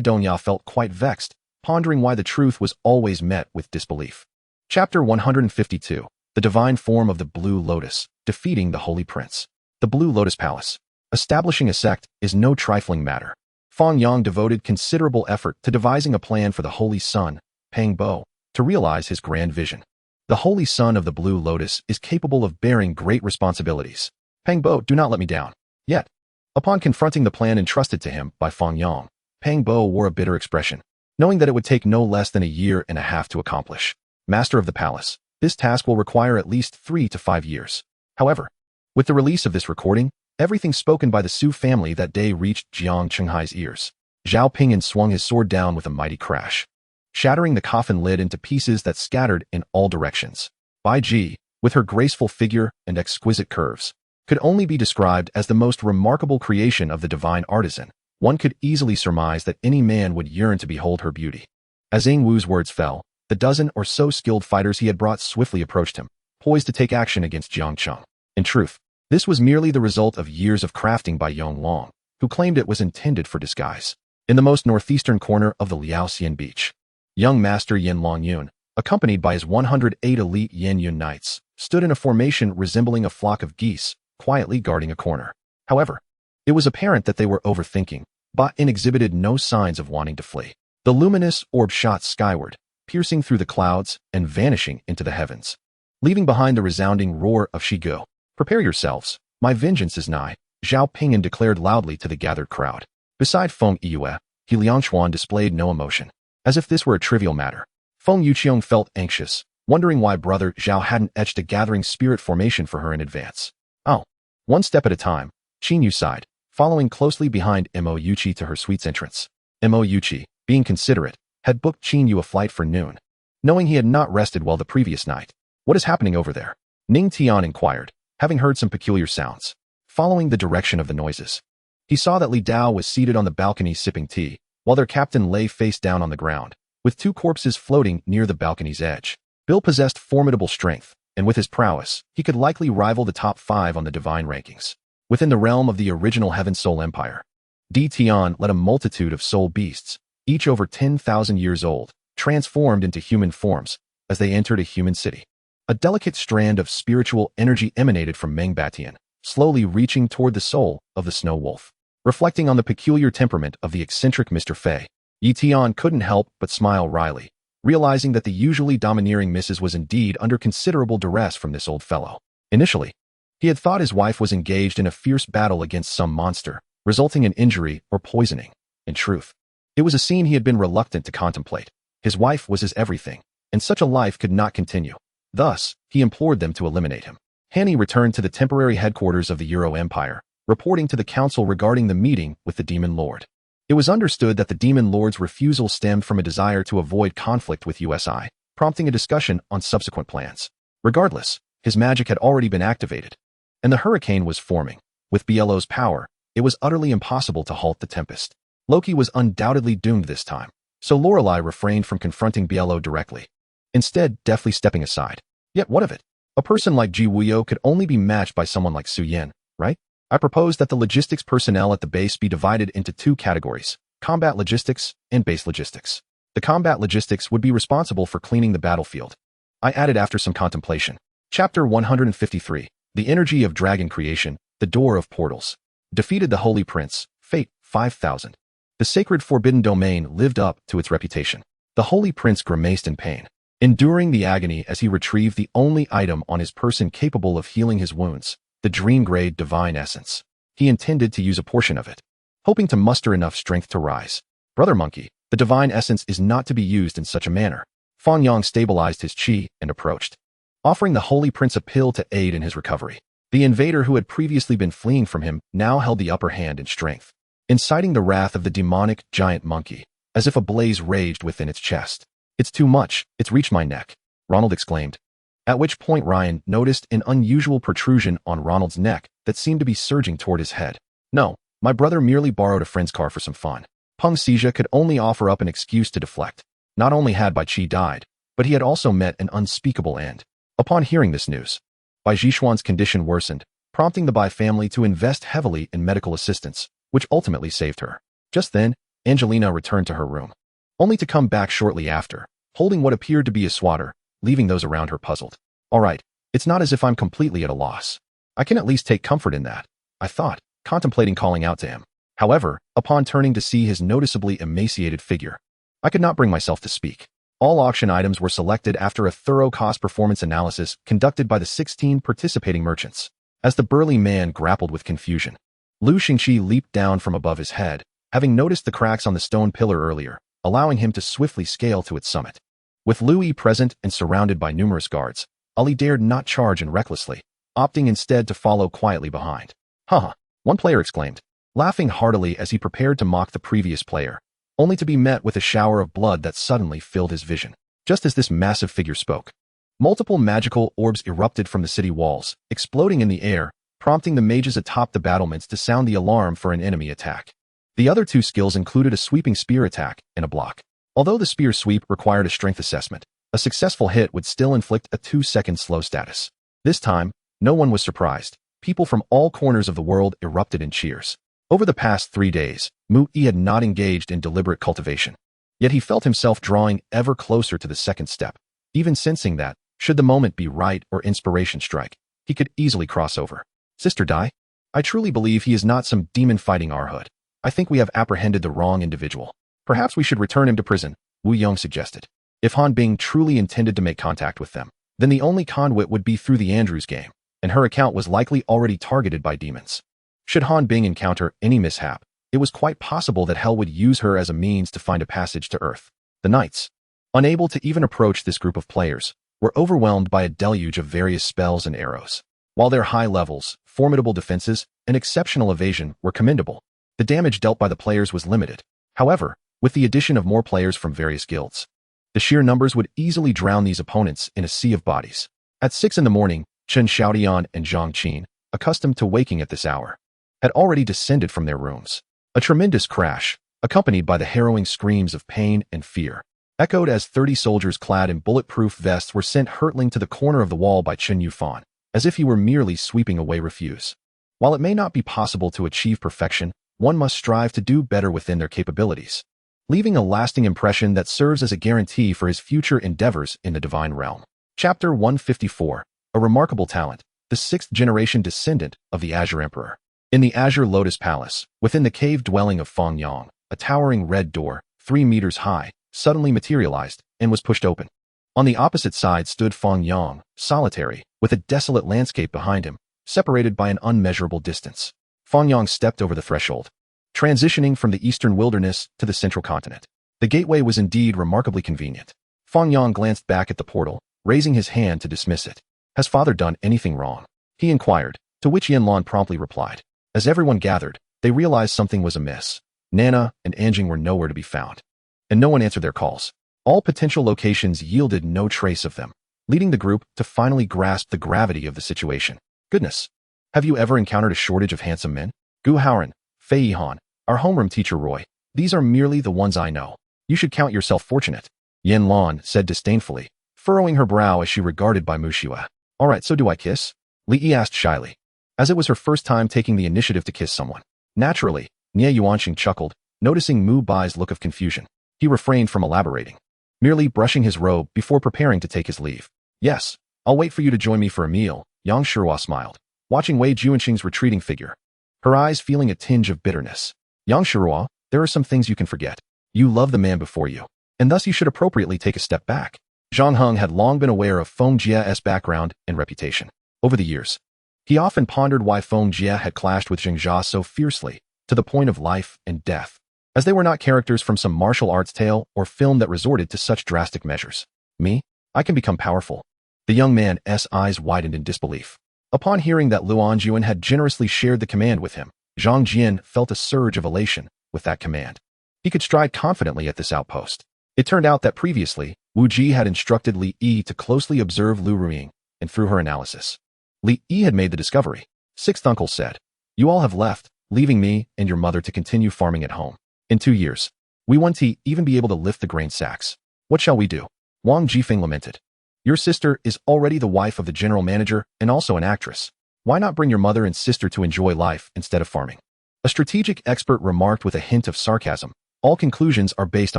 Dongya felt quite vexed, pondering why the truth was always met with disbelief. Chapter 152. The Divine Form of the Blue Lotus, Defeating the Holy Prince. The Blue Lotus Palace. Establishing a sect is no trifling matter. Fang Yang devoted considerable effort to devising a plan for the Holy Son, Pang Bo, to realize his grand vision. The Holy Son of the Blue Lotus is capable of bearing great responsibilities. Pang Bo, do not let me down. Yet, upon confronting the plan entrusted to him by Fang Yang, Pang Bo wore a bitter expression, knowing that it would take no less than a year and a half to accomplish. Master of the Palace, this task will require at least 3 to 5 years. However, with the release of this recording, everything spoken by the Su family that day reached Jiang Chenghai's ears. Zhao Pingyan swung his sword down with a mighty crash, shattering the coffin lid into pieces that scattered in all directions. Bai Ji, with her graceful figure and exquisite curves, could only be described as the most remarkable creation of the divine artisan. One could easily surmise that any man would yearn to behold her beauty. As Ying Wu's words fell, the dozen or so skilled fighters he had brought swiftly approached him, poised to take action against Jiang Cheng. In truth, this was merely the result of years of crafting by Yong Long, who claimed it was intended for disguise. In the most northeastern corner of the Liaoxian beach, young master Yin Long Yun, accompanied by his 108 elite Yin Yun knights, stood in a formation resembling a flock of geese, quietly guarding a corner. However, it was apparent that they were overthinking, but exhibited no signs of wanting to flee. The luminous orb shot skyward, piercing through the clouds and vanishing into the heavens, leaving behind the resounding roar of Shigo. Prepare yourselves, my vengeance is nigh, Zhao Pingyan declared loudly to the gathered crowd. Beside Feng Yue, He Liangchuan displayed no emotion, as if this were a trivial matter. Feng Yuqiong felt anxious, wondering why brother Zhao hadn't etched a gathering spirit formation for her in advance. Oh, one step at a time, Qin Yu sighed, following closely behind Mo Yuqi to her suite's entrance. Mo Yuqi, being considerate, had booked Qin Yu a flight for noon, knowing he had not rested well the previous night. What is happening over there? Ning Tian inquired, having heard some peculiar sounds. Following the direction of the noises, he saw that Li Dao was seated on the balcony sipping tea, while their captain lay face down on the ground, with 2 corpses floating near the balcony's edge. Bill possessed formidable strength, and with his prowess, he could likely rival the top 5 on the divine rankings. Within the realm of the original Heaven Soul Empire, Di Tian led a multitude of soul beasts, each over 10,000 years old, transformed into human forms as they entered a human city. A delicate strand of spiritual energy emanated from Meng Batian, slowly reaching toward the soul of the snow wolf. Reflecting on the peculiar temperament of the eccentric Mr. Fei, Yi Tian couldn't help but smile wryly, realizing that the usually domineering Mrs. was indeed under considerable duress from this old fellow. Initially, he had thought his wife was engaged in a fierce battle against some monster, resulting in injury or poisoning. In truth, it was a scene he had been reluctant to contemplate. His wife was his everything, and such a life could not continue. Thus, he implored them to eliminate him. Hanny returned to the temporary headquarters of the Euro Empire, reporting to the council regarding the meeting with the Demon Lord. It was understood that the Demon Lord's refusal stemmed from a desire to avoid conflict with USI, prompting a discussion on subsequent plans. Regardless, his magic had already been activated, and the hurricane was forming. With Bielo's power, it was utterly impossible to halt the tempest. Loki was undoubtedly doomed this time, so Lorelei refrained from confronting Bielo directly, instead deftly stepping aside. Yet what of it? A person like Ji Wuyo could only be matched by someone like Su Yin, right? I propose that the logistics personnel at the base be divided into 2 categories, combat logistics and base logistics. The combat logistics would be responsible for cleaning the battlefield, I added after some contemplation. Chapter 153. The Energy of Dragon Creation, the Door of Portals. Defeated the Holy Prince, Fate 5000. The sacred Forbidden Domain lived up to its reputation. The Holy Prince grimaced in pain, enduring the agony as he retrieved the only item on his person capable of healing his wounds, the dream-grade divine essence. He intended to use a portion of it, hoping to muster enough strength to rise. Brother Monkey, the divine essence is not to be used in such a manner. Fang Yang stabilized his chi and approached, offering the Holy Prince a pill to aid in his recovery. The invader who had previously been fleeing from him now held the upper hand in strength, inciting the wrath of the demonic giant monkey, as if a blaze raged within its chest. It's too much, it's reached my neck, Ronald exclaimed, at which point Ryan noticed an unusual protrusion on Ronald's neck that seemed to be surging toward his head. No, my brother merely borrowed a friend's car for some fun. Peng Sijia could only offer up an excuse to deflect. Not only had Bai Qi died, but he had also met an unspeakable end. Upon hearing this news, Bai Jishuan's condition worsened, prompting the Bai family to invest heavily in medical assistance, which ultimately saved her. Just then, Angelina returned to her room, only to come back shortly after, holding what appeared to be a swatter, leaving those around her puzzled. All right, it's not as if I'm completely at a loss. I can at least take comfort in that, I thought, contemplating calling out to him. However, upon turning to see his noticeably emaciated figure, I could not bring myself to speak. All auction items were selected after a thorough cost-performance analysis conducted by the 16 participating merchants. As the burly man grappled with confusion, Lu Xingqi leaped down from above his head, having noticed the cracks on the stone pillar earlier, allowing him to swiftly scale to its summit. With Lu Yi present and surrounded by numerous guards, Ali dared not charge in recklessly, opting instead to follow quietly behind. Haha, one player exclaimed, laughing heartily as he prepared to mock the previous player, only to be met with a shower of blood that suddenly filled his vision. Just as this massive figure spoke, multiple magical orbs erupted from the city walls, exploding in the air, prompting the mages atop the battlements to sound the alarm for an enemy attack. The other two skills included a sweeping spear attack and a block. Although the spear sweep required a strength assessment, a successful hit would still inflict a 2-second slow status. This time, no one was surprised. People from all corners of the world erupted in cheers. Over the past 3 days, Mu Yi had not engaged in deliberate cultivation. Yet he felt himself drawing ever closer to the second step, even sensing that, should the moment be right or inspiration strike, he could easily cross over. Sister Dai? I truly believe he is not some demon-fighting Arhood. I think we have apprehended the wrong individual. Perhaps we should return him to prison, Wu Yong suggested. If Han Bing truly intended to make contact with them, then the only conduit would be through the Andrews game, and her account was likely already targeted by demons. Should Han Bing encounter any mishap, it was quite possible that Hell would use her as a means to find a passage to Earth. The Knights, unable to even approach this group of players, were overwhelmed by a deluge of various spells and arrows. While their high levels, formidable defenses, and exceptional evasion were commendable, the damage dealt by the players was limited. However, with the addition of more players from various guilds, the sheer numbers would easily drown these opponents in a sea of bodies. At 6 in the morning, Chen Xiaodian and Zhang Qin, accustomed to waking at this hour, had already descended from their rooms. A tremendous crash, accompanied by the harrowing screams of pain and fear, echoed as 30 soldiers clad in bulletproof vests were sent hurtling to the corner of the wall by Chen Yufan, as if he were merely sweeping away refuse. While it may not be possible to achieve perfection, one must strive to do better within their capabilities, leaving a lasting impression that serves as a guarantee for his future endeavors in the divine realm. Chapter 154, A Remarkable Talent, the 6th-generation descendant of the Azure Emperor. In the Azure Lotus Palace, within the cave dwelling of Fang Yang, a towering red door, 3 meters high, suddenly materialized and was pushed open. On the opposite side stood Fang Yang, solitary, with a desolate landscape behind him, separated by an unmeasurable distance. Fang Yang stepped over the threshold, transitioning from the eastern wilderness to the central continent. The gateway was indeed remarkably convenient. Fang Yang glanced back at the portal, raising his hand to dismiss it. Has father done anything wrong? He inquired, to which Yanlan promptly replied. As everyone gathered, they realized something was amiss. Nana and Anjing were nowhere to be found, and no one answered their calls. All potential locations yielded no trace of them, leading the group to finally grasp the gravity of the situation. Goodness! Have you ever encountered a shortage of handsome men? Gu Haoran, Fei Yihan, our homeroom teacher Roy, these are merely the ones I know. You should count yourself fortunate, Yanlan said disdainfully, furrowing her brow as she regarded Bai Muxue. All right, so do I kiss? Li Yi asked shyly, as it was her first time taking the initiative to kiss someone. Naturally, Nie Yuanxing chuckled, noticing Mu Bai's look of confusion. He refrained from elaborating, merely brushing his robe before preparing to take his leave. Yes, I'll wait for you to join me for a meal, Yang Shihua smiled, watching Wei Juanxing's retreating figure, her eyes feeling a tinge of bitterness. Yang Shihua, there are some things you can forget. You love the man before you, and thus you should appropriately take a step back. Zhang Heng had long been aware of Feng Jie's background and reputation. Over the years, he often pondered why Feng Jie had clashed with Zheng Jia so fiercely, to the point of life and death, as they were not characters from some martial arts tale or film that resorted to such drastic measures. Me? I can become powerful. The young man's eyes widened in disbelief. Upon hearing that Luan Juan had generously shared the command with him, Zhang Jian felt a surge of elation with that command. He could stride confidently at this outpost. It turned out that previously, Wu Ji had instructed Li Yi to closely observe Lu Ruiying, and through her analysis, Li Yi had made the discovery. 6th uncle said, "You all have left, leaving me and your mother to continue farming at home. In 2 years, we won't even be able to lift the grain sacks. What shall we do?" Wang Jifeng lamented. "Your sister is already the wife of the general manager and also an actress. Why not bring your mother and sister to enjoy life instead of farming? A strategic expert remarked with a hint of sarcasm. All conclusions are based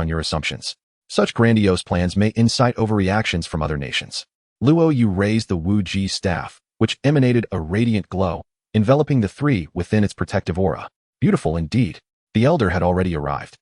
on your assumptions. Such grandiose plans may incite overreactions from other nations. Luo Yu raised the Wu Ji staff, which emanated a radiant glow, enveloping the three within its protective aura. Beautiful indeed. The elder had already arrived.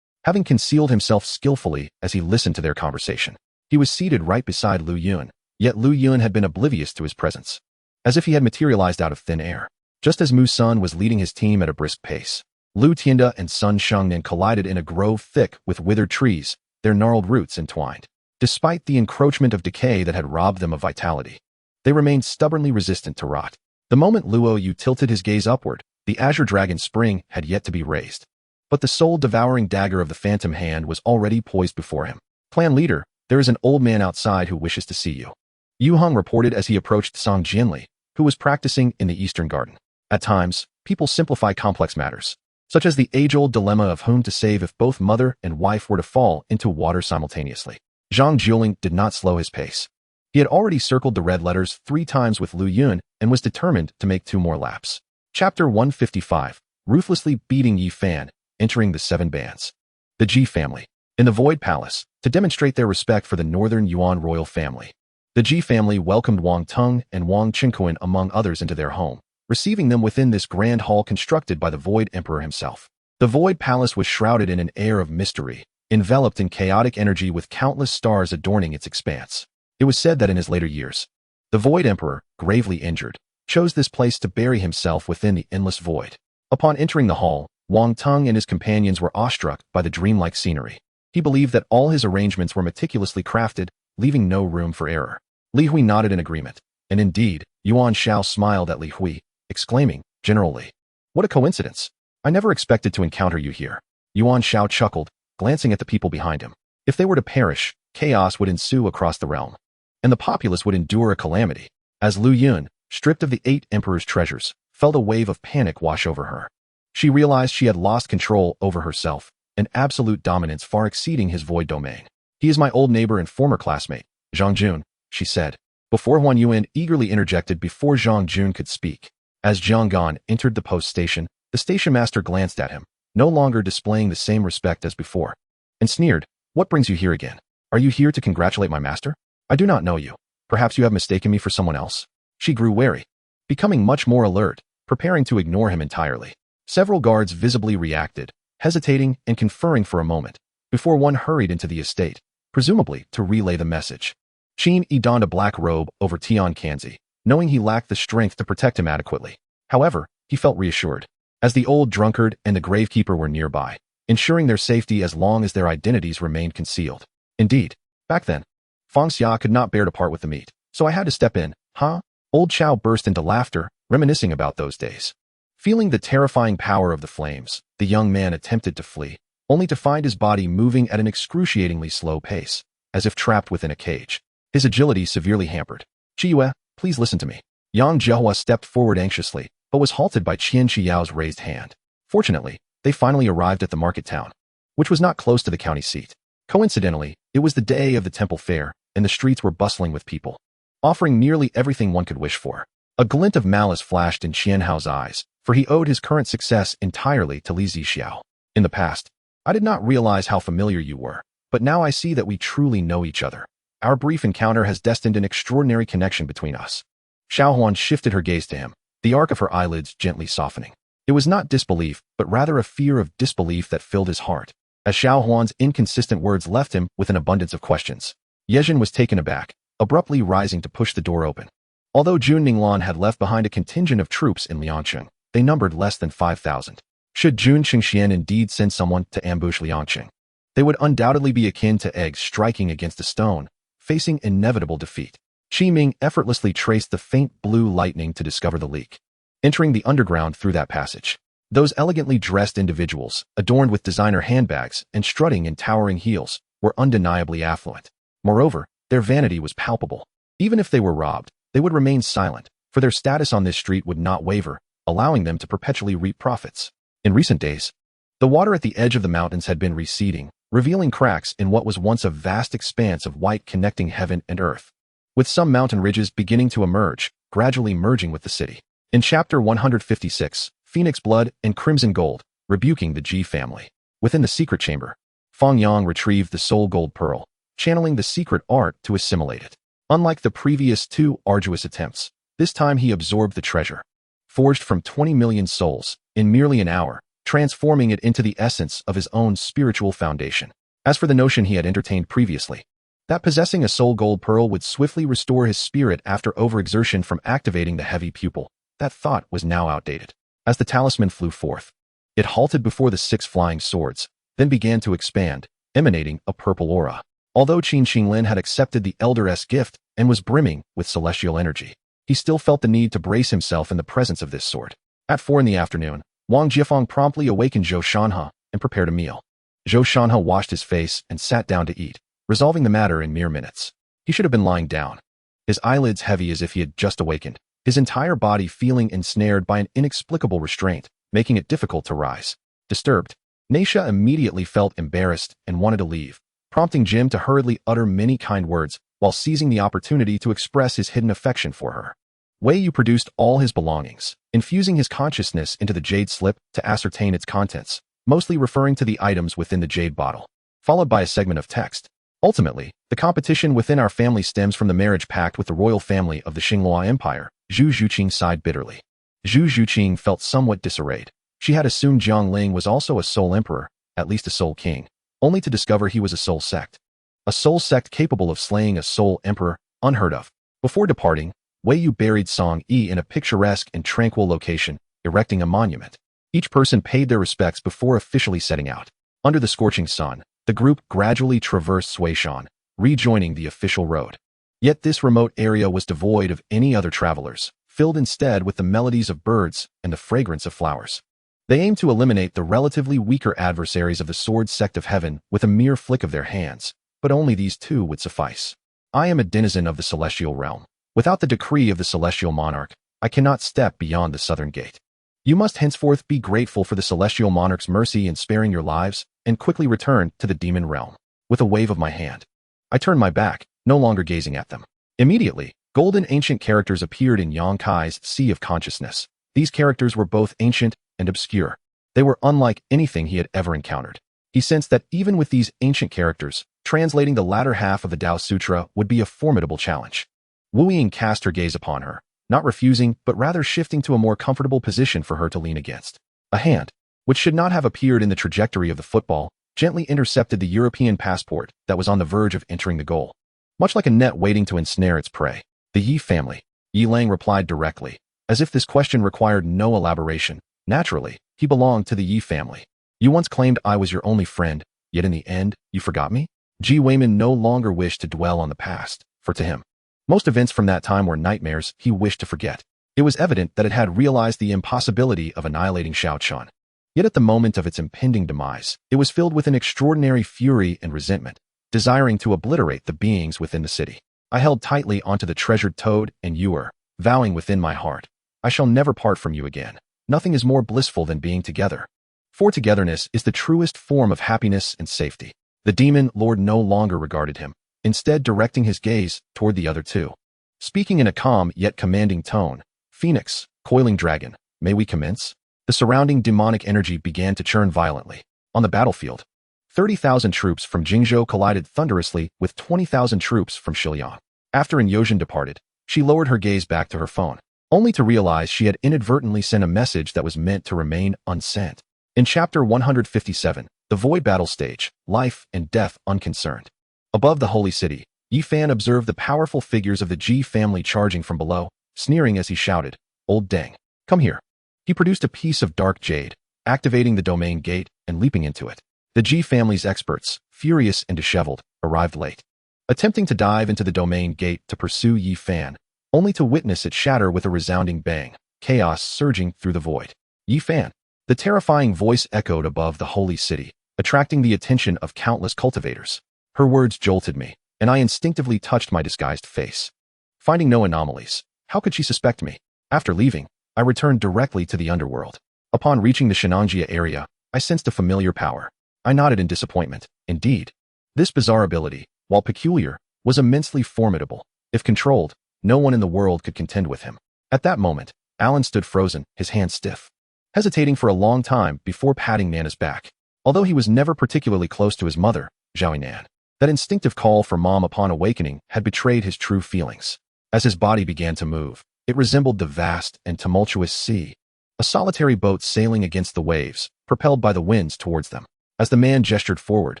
Having concealed himself skillfully as he listened to their conversation, he was seated right beside Lu Yun, yet Lu Yun had been oblivious to his presence, as if he had materialized out of thin air. Just as Mu Sun was leading his team at a brisk pace, Lu Tianda and Sun Shengnan collided in a grove thick with withered trees, their gnarled roots entwined. Despite the encroachment of decay that had robbed them of vitality, they remained stubbornly resistant to rot. The moment Luo Yu tilted his gaze upward, the azure dragon spring had yet to be raised. But the soul-devouring dagger of the phantom hand was already poised before him. Clan leader, there is an old man outside who wishes to see you. Yu Heng reported as he approached Song Jianli, who was practicing in the eastern garden. At times, people simplify complex matters, such as the age-old dilemma of whom to save if both mother and wife were to fall into water simultaneously. Zhang Juling did not slow his pace. He had already circled the red letters 3 times with Lu Yun and was determined to make 2 more laps. Chapter 155, Ruthlessly Beating Yi Fan, Entering the 7 Bands. The Ji family. In the Void Palace, to demonstrate their respect for the Northern Yuan royal family, the Ji family welcomed Wang Teng and Wang Qingquan among others into their home, receiving them within this grand hall constructed by the Void Emperor himself. The Void Palace was shrouded in an air of mystery, enveloped in chaotic energy with countless stars adorning its expanse. It was said that in his later years, the Void Emperor, gravely injured, chose this place to bury himself within the endless void. Upon entering the hall, Wang Teng and his companions were awestruck by the dreamlike scenery. He believed that all his arrangements were meticulously crafted, leaving no room for error. Li Hui nodded in agreement, and indeed, Yuan Shao smiled at Li Hui, exclaiming, "General Li, what a coincidence! I never expected to encounter you here." Yuan Shao chuckled, glancing at the people behind him. If they were to perish, chaos would ensue across the realm, and the populace would endure a calamity. As Lu Yun, stripped of the 8 emperor's treasures, felt a wave of panic wash over her. She realized she had lost control over herself, an absolute dominance far exceeding his void domain. "He is my old neighbor and former classmate, Zhang Jun," she said, before Huan Yuan eagerly interjected before Zhang Jun could speak. As Zhang Gan entered the post station, the station master glanced at him, no longer displaying the same respect as before, and sneered, "What brings you here again? Are you here to congratulate my master? I do not know you. Perhaps you have mistaken me for someone else." She grew wary, becoming much more alert, preparing to ignore him entirely. Several guards visibly reacted, hesitating and conferring for a moment, before one hurried into the estate, presumably to relay the message. Qin Yi donned a black robe over Tian Kanzi, knowing he lacked the strength to protect him adequately. However, he felt reassured, as the old drunkard and the gravekeeper were nearby, ensuring their safety as long as their identities remained concealed. Indeed, back then, Fang Xia could not bear to part with the meat, so I had to step in. Huh? Old Chow burst into laughter, reminiscing about those days. Feeling the terrifying power of the flames, the young man attempted to flee, only to find his body moving at an excruciatingly slow pace, as if trapped within a cage. His agility severely hampered. "Chiyue, please listen to me." Yang Jiahua stepped forward anxiously, but was halted by Qian Chiyao's raised hand. Fortunately, they finally arrived at the market town, which was not close to the county seat. Coincidentally, it was the day of the temple fair, and the streets were bustling with people, offering nearly everything one could wish for. A glint of malice flashed in Qian Hao's eyes, for he owed his current success entirely to Li Zixiao. "In the past, I did not realize how familiar you were, but now I see that we truly know each other. Our brief encounter has destined an extraordinary connection between us." Xiao Huan shifted her gaze to him, the arc of her eyelids gently softening. It was not disbelief, but rather a fear of disbelief that filled his heart, as Xiao Huan's inconsistent words left him with an abundance of questions. Yejin was taken aback, abruptly rising to push the door open. Although Jun Ninglan had left behind a contingent of troops in Liangqing, they numbered less than 5,000. Should Jun Qingxian indeed send someone to ambush Liangqing, they would undoubtedly be akin to eggs striking against a stone, facing inevitable defeat. Qi Ming effortlessly traced the faint blue lightning to discover the leak, entering the underground through that passage. Those elegantly dressed individuals, adorned with designer handbags and strutting in towering heels, were undeniably affluent. Moreover, their vanity was palpable. Even if they were robbed, they would remain silent, for their status on this street would not waver, allowing them to perpetually reap profits. In recent days, the water at the edge of the mountains had been receding, revealing cracks in what was once a vast expanse of white connecting heaven and earth, with some mountain ridges beginning to emerge, gradually merging with the city. In Chapter 156, Phoenix Blood and Crimson Gold, rebuking the Ji family. Within the secret chamber, Fang Yang retrieved the soul gold pearl, channeling the secret art to assimilate it. Unlike the previous two arduous attempts, this time he absorbed the treasure, forged from 20 million souls, in merely an hour, transforming it into the essence of his own spiritual foundation. As for the notion he had entertained previously, that possessing a soul gold pearl would swiftly restore his spirit after overexertion from activating the heavy pupil, that thought was now outdated. As the talisman flew forth, it halted before the 6 flying swords, then began to expand, emanating a purple aura. Although Qin Xinglin had accepted the Elder's gift and was brimming with celestial energy, he still felt the need to brace himself in the presence of this sword. At 4 in the afternoon, Wang Jiefeng promptly awakened Zhou Shanhe and prepared a meal. Zhou Shanhe washed his face and sat down to eat, resolving the matter in mere minutes. He should have been lying down, his eyelids heavy as if he had just awakened, his entire body feeling ensnared by an inexplicable restraint, making it difficult to rise. Disturbed, Naisha immediately felt embarrassed and wanted to leave, prompting Jim to hurriedly utter many kind words while seizing the opportunity to express his hidden affection for her. Wei Yu produced all his belongings, infusing his consciousness into the jade slip to ascertain its contents, mostly referring to the items within the jade bottle, followed by a segment of text. Ultimately, the competition within our family stems from the marriage pact with the royal family of the Xinghua Empire. Zhu Zhuqing sighed bitterly. Zhu Zhuqing felt somewhat disarrayed. She had assumed Jiang Ling was also a soul emperor, at least a soul king, only to discover he was a soul sect. A soul sect capable of slaying a soul emperor, unheard of. Before departing, Wei Yu buried Song Yi in a picturesque and tranquil location, erecting a monument. Each person paid their respects before officially setting out. Under the scorching sun, the group gradually traversed Suishan, rejoining the official road. Yet this remote area was devoid of any other travelers, filled instead with the melodies of birds and the fragrance of flowers. They aimed to eliminate the relatively weaker adversaries of the Sword Sect of Heaven with a mere flick of their hands, but only these two would suffice. I am a denizen of the celestial realm. Without the decree of the celestial monarch, I cannot step beyond the southern gate. You must henceforth be grateful for the celestial monarch's mercy in sparing your lives and quickly return to the demon realm. With a wave of my hand, I turned my back, no longer gazing at them. Immediately, golden ancient characters appeared in Yang Kai's sea of consciousness. These characters were both ancient and obscure. They were unlike anything he had ever encountered. He sensed that even with these ancient characters, translating the latter half of the Tao Sutra would be a formidable challenge. Wu Ying cast her gaze upon her, not refusing but rather shifting to a more comfortable position for her to lean against. A hand, which should not have appeared in the trajectory of the football, gently intercepted the European passport that was on the verge of entering the goal. Much like a net waiting to ensnare its prey. The Yi family. Yi Lang replied directly, as if this question required no elaboration. Naturally, he belonged to the Yi family. You once claimed I was your only friend, yet in the end, you forgot me? Ji Weimin no longer wished to dwell on the past, for to him, most events from that time were nightmares he wished to forget. It was evident that it had realized the impossibility of annihilating Xiao Chun. Yet at the moment of its impending demise, it was filled with an extraordinary fury and resentment, desiring to obliterate the beings within the city. I held tightly onto the treasured toad and ewer, vowing within my heart, I shall never part from you again. Nothing is more blissful than being together. For togetherness is the truest form of happiness and safety. The demon lord no longer regarded him, instead directing his gaze toward the other two. Speaking in a calm yet commanding tone, Phoenix, coiling dragon, may we commence? The surrounding demonic energy began to churn violently. On the battlefield, 30,000 troops from Jingzhou collided thunderously with 20,000 troops from Shiliang. After Yozhen departed, she lowered her gaze back to her phone, only to realize she had inadvertently sent a message that was meant to remain unsent. In Chapter 157, the Void Battle Stage, Life and Death Unconcerned. Above the holy city, Yi Fan observed the powerful figures of the Ji family charging from below, sneering as he shouted, Old Deng, come here. He produced a piece of dark jade, activating the domain gate and leaping into it. The Ji family's experts, furious and disheveled, arrived late, attempting to dive into the domain gate to pursue Yi Fan, only to witness it shatter with a resounding bang, chaos surging through the void. Yi Fan. The terrifying voice echoed above the holy city, attracting the attention of countless cultivators. Her words jolted me, and I instinctively touched my disguised face. Finding no anomalies, how could she suspect me? After leaving, I returned directly to the underworld. Upon reaching the Shenanjia area, I sensed a familiar power. I nodded in disappointment. Indeed, this bizarre ability, while peculiar, was immensely formidable. If controlled, no one in the world could contend with him. At that moment, Alan stood frozen, his hands stiff, hesitating for a long time before patting Nana's back. Although he was never particularly close to his mother, Nan, that instinctive call for mom upon awakening had betrayed his true feelings. As his body began to move, it resembled the vast and tumultuous sea, a solitary boat sailing against the waves, propelled by the winds towards them. As the man gestured forward,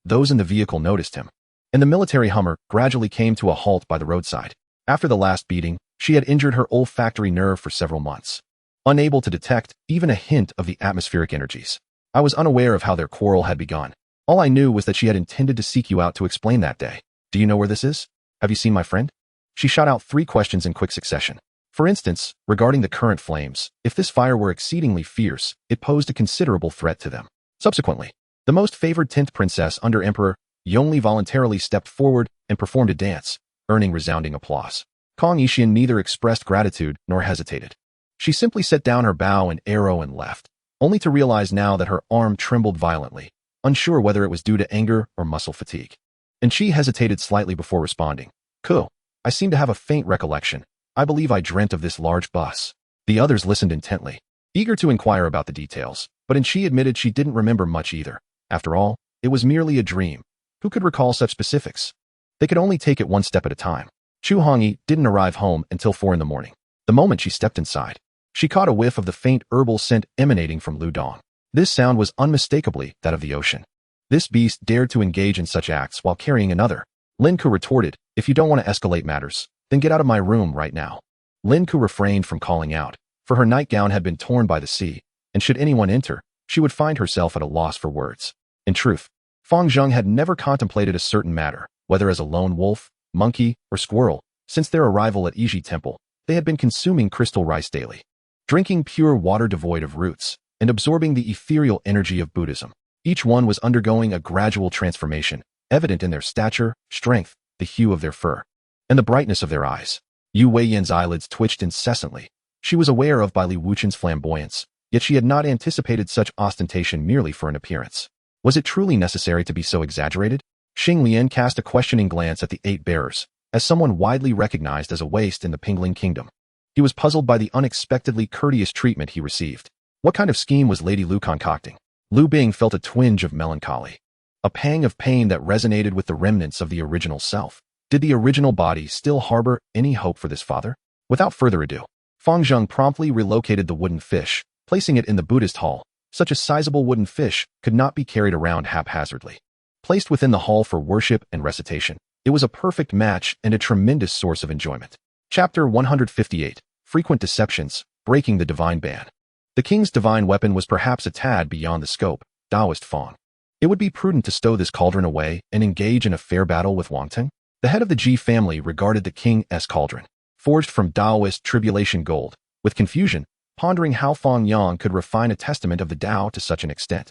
those in the vehicle noticed him, and the military Hummer gradually came to a halt by the roadside. After the last beating, she had injured her olfactory nerve for several months, unable to detect even a hint of the atmospheric energies. I was unaware of how their quarrel had begun. All I knew was that she had intended to seek you out to explain that day. Do you know where this is? Have you seen my friend? She shot out 3 questions in quick succession. For instance, regarding the current flames, if this fire were exceedingly fierce, it posed a considerable threat to them. Subsequently, the most favored 10th princess under Emperor Yongli voluntarily stepped forward and performed a dance, earning resounding applause. Kong Yixian neither expressed gratitude nor hesitated. She simply set down her bow and arrow and left, only to realize now that her arm trembled violently, unsure whether it was due to anger or muscle fatigue. And she hesitated slightly before responding. Cool. I seem to have a faint recollection. I believe I dreamt of this large bus. The others listened intently, eager to inquire about the details, but she admitted she didn't remember much either. After all, it was merely a dream. Who could recall such specifics? They could only take it one step at a time. Chu Hongyi didn't arrive home until 4 in the morning. The moment she stepped inside, she caught a whiff of the faint herbal scent emanating from Ludong. This sound was unmistakably that of the ocean. This beast dared to engage in such acts while carrying another. Lin Ku retorted, if you don't want to escalate matters, then get out of my room right now. Lin Ku refrained from calling out, for her nightgown had been torn by the sea, and should anyone enter, she would find herself at a loss for words. In truth, Fang Zheng had never contemplated a certain matter, whether as a lone wolf, monkey, or squirrel. Since their arrival at Yiji Temple, they had been consuming crystal rice daily, drinking pure water devoid of roots, and absorbing the ethereal energy of Buddhism. Each one was undergoing a gradual transformation, evident in their stature, strength, the hue of their fur, and the brightness of their eyes. Yu Weiyan's eyelids twitched incessantly. She was aware of Bai Li Wuchen's flamboyance, yet she had not anticipated such ostentation merely for an appearance. Was it truly necessary to be so exaggerated? Xing Lian cast a questioning glance at the 8 bearers, as someone widely recognized as a waste in the Pingling Kingdom. He was puzzled by the unexpectedly courteous treatment he received. What kind of scheme was Lady Lu concocting? Lu Bing felt a twinge of melancholy, a pang of pain that resonated with the remnants of the original self. Did the original body still harbor any hope for this father? Without further ado, Fang Zheng promptly relocated the wooden fish, placing it in the Buddhist hall. Such a sizable wooden fish could not be carried around haphazardly. Placed within the hall for worship and recitation, it was a perfect match and a tremendous source of enjoyment. Chapter 158, Frequent Deceptions, Breaking the Divine Ban. The king's divine weapon was perhaps a tad beyond the scope, Taoist Fang. It would be prudent to stow this cauldron away and engage in a fair battle with Wang Teng. The head of the Ji family regarded the king's cauldron, forged from Taoist tribulation gold, with confusion, pondering how Fang Yang could refine a testament of the Tao to such an extent.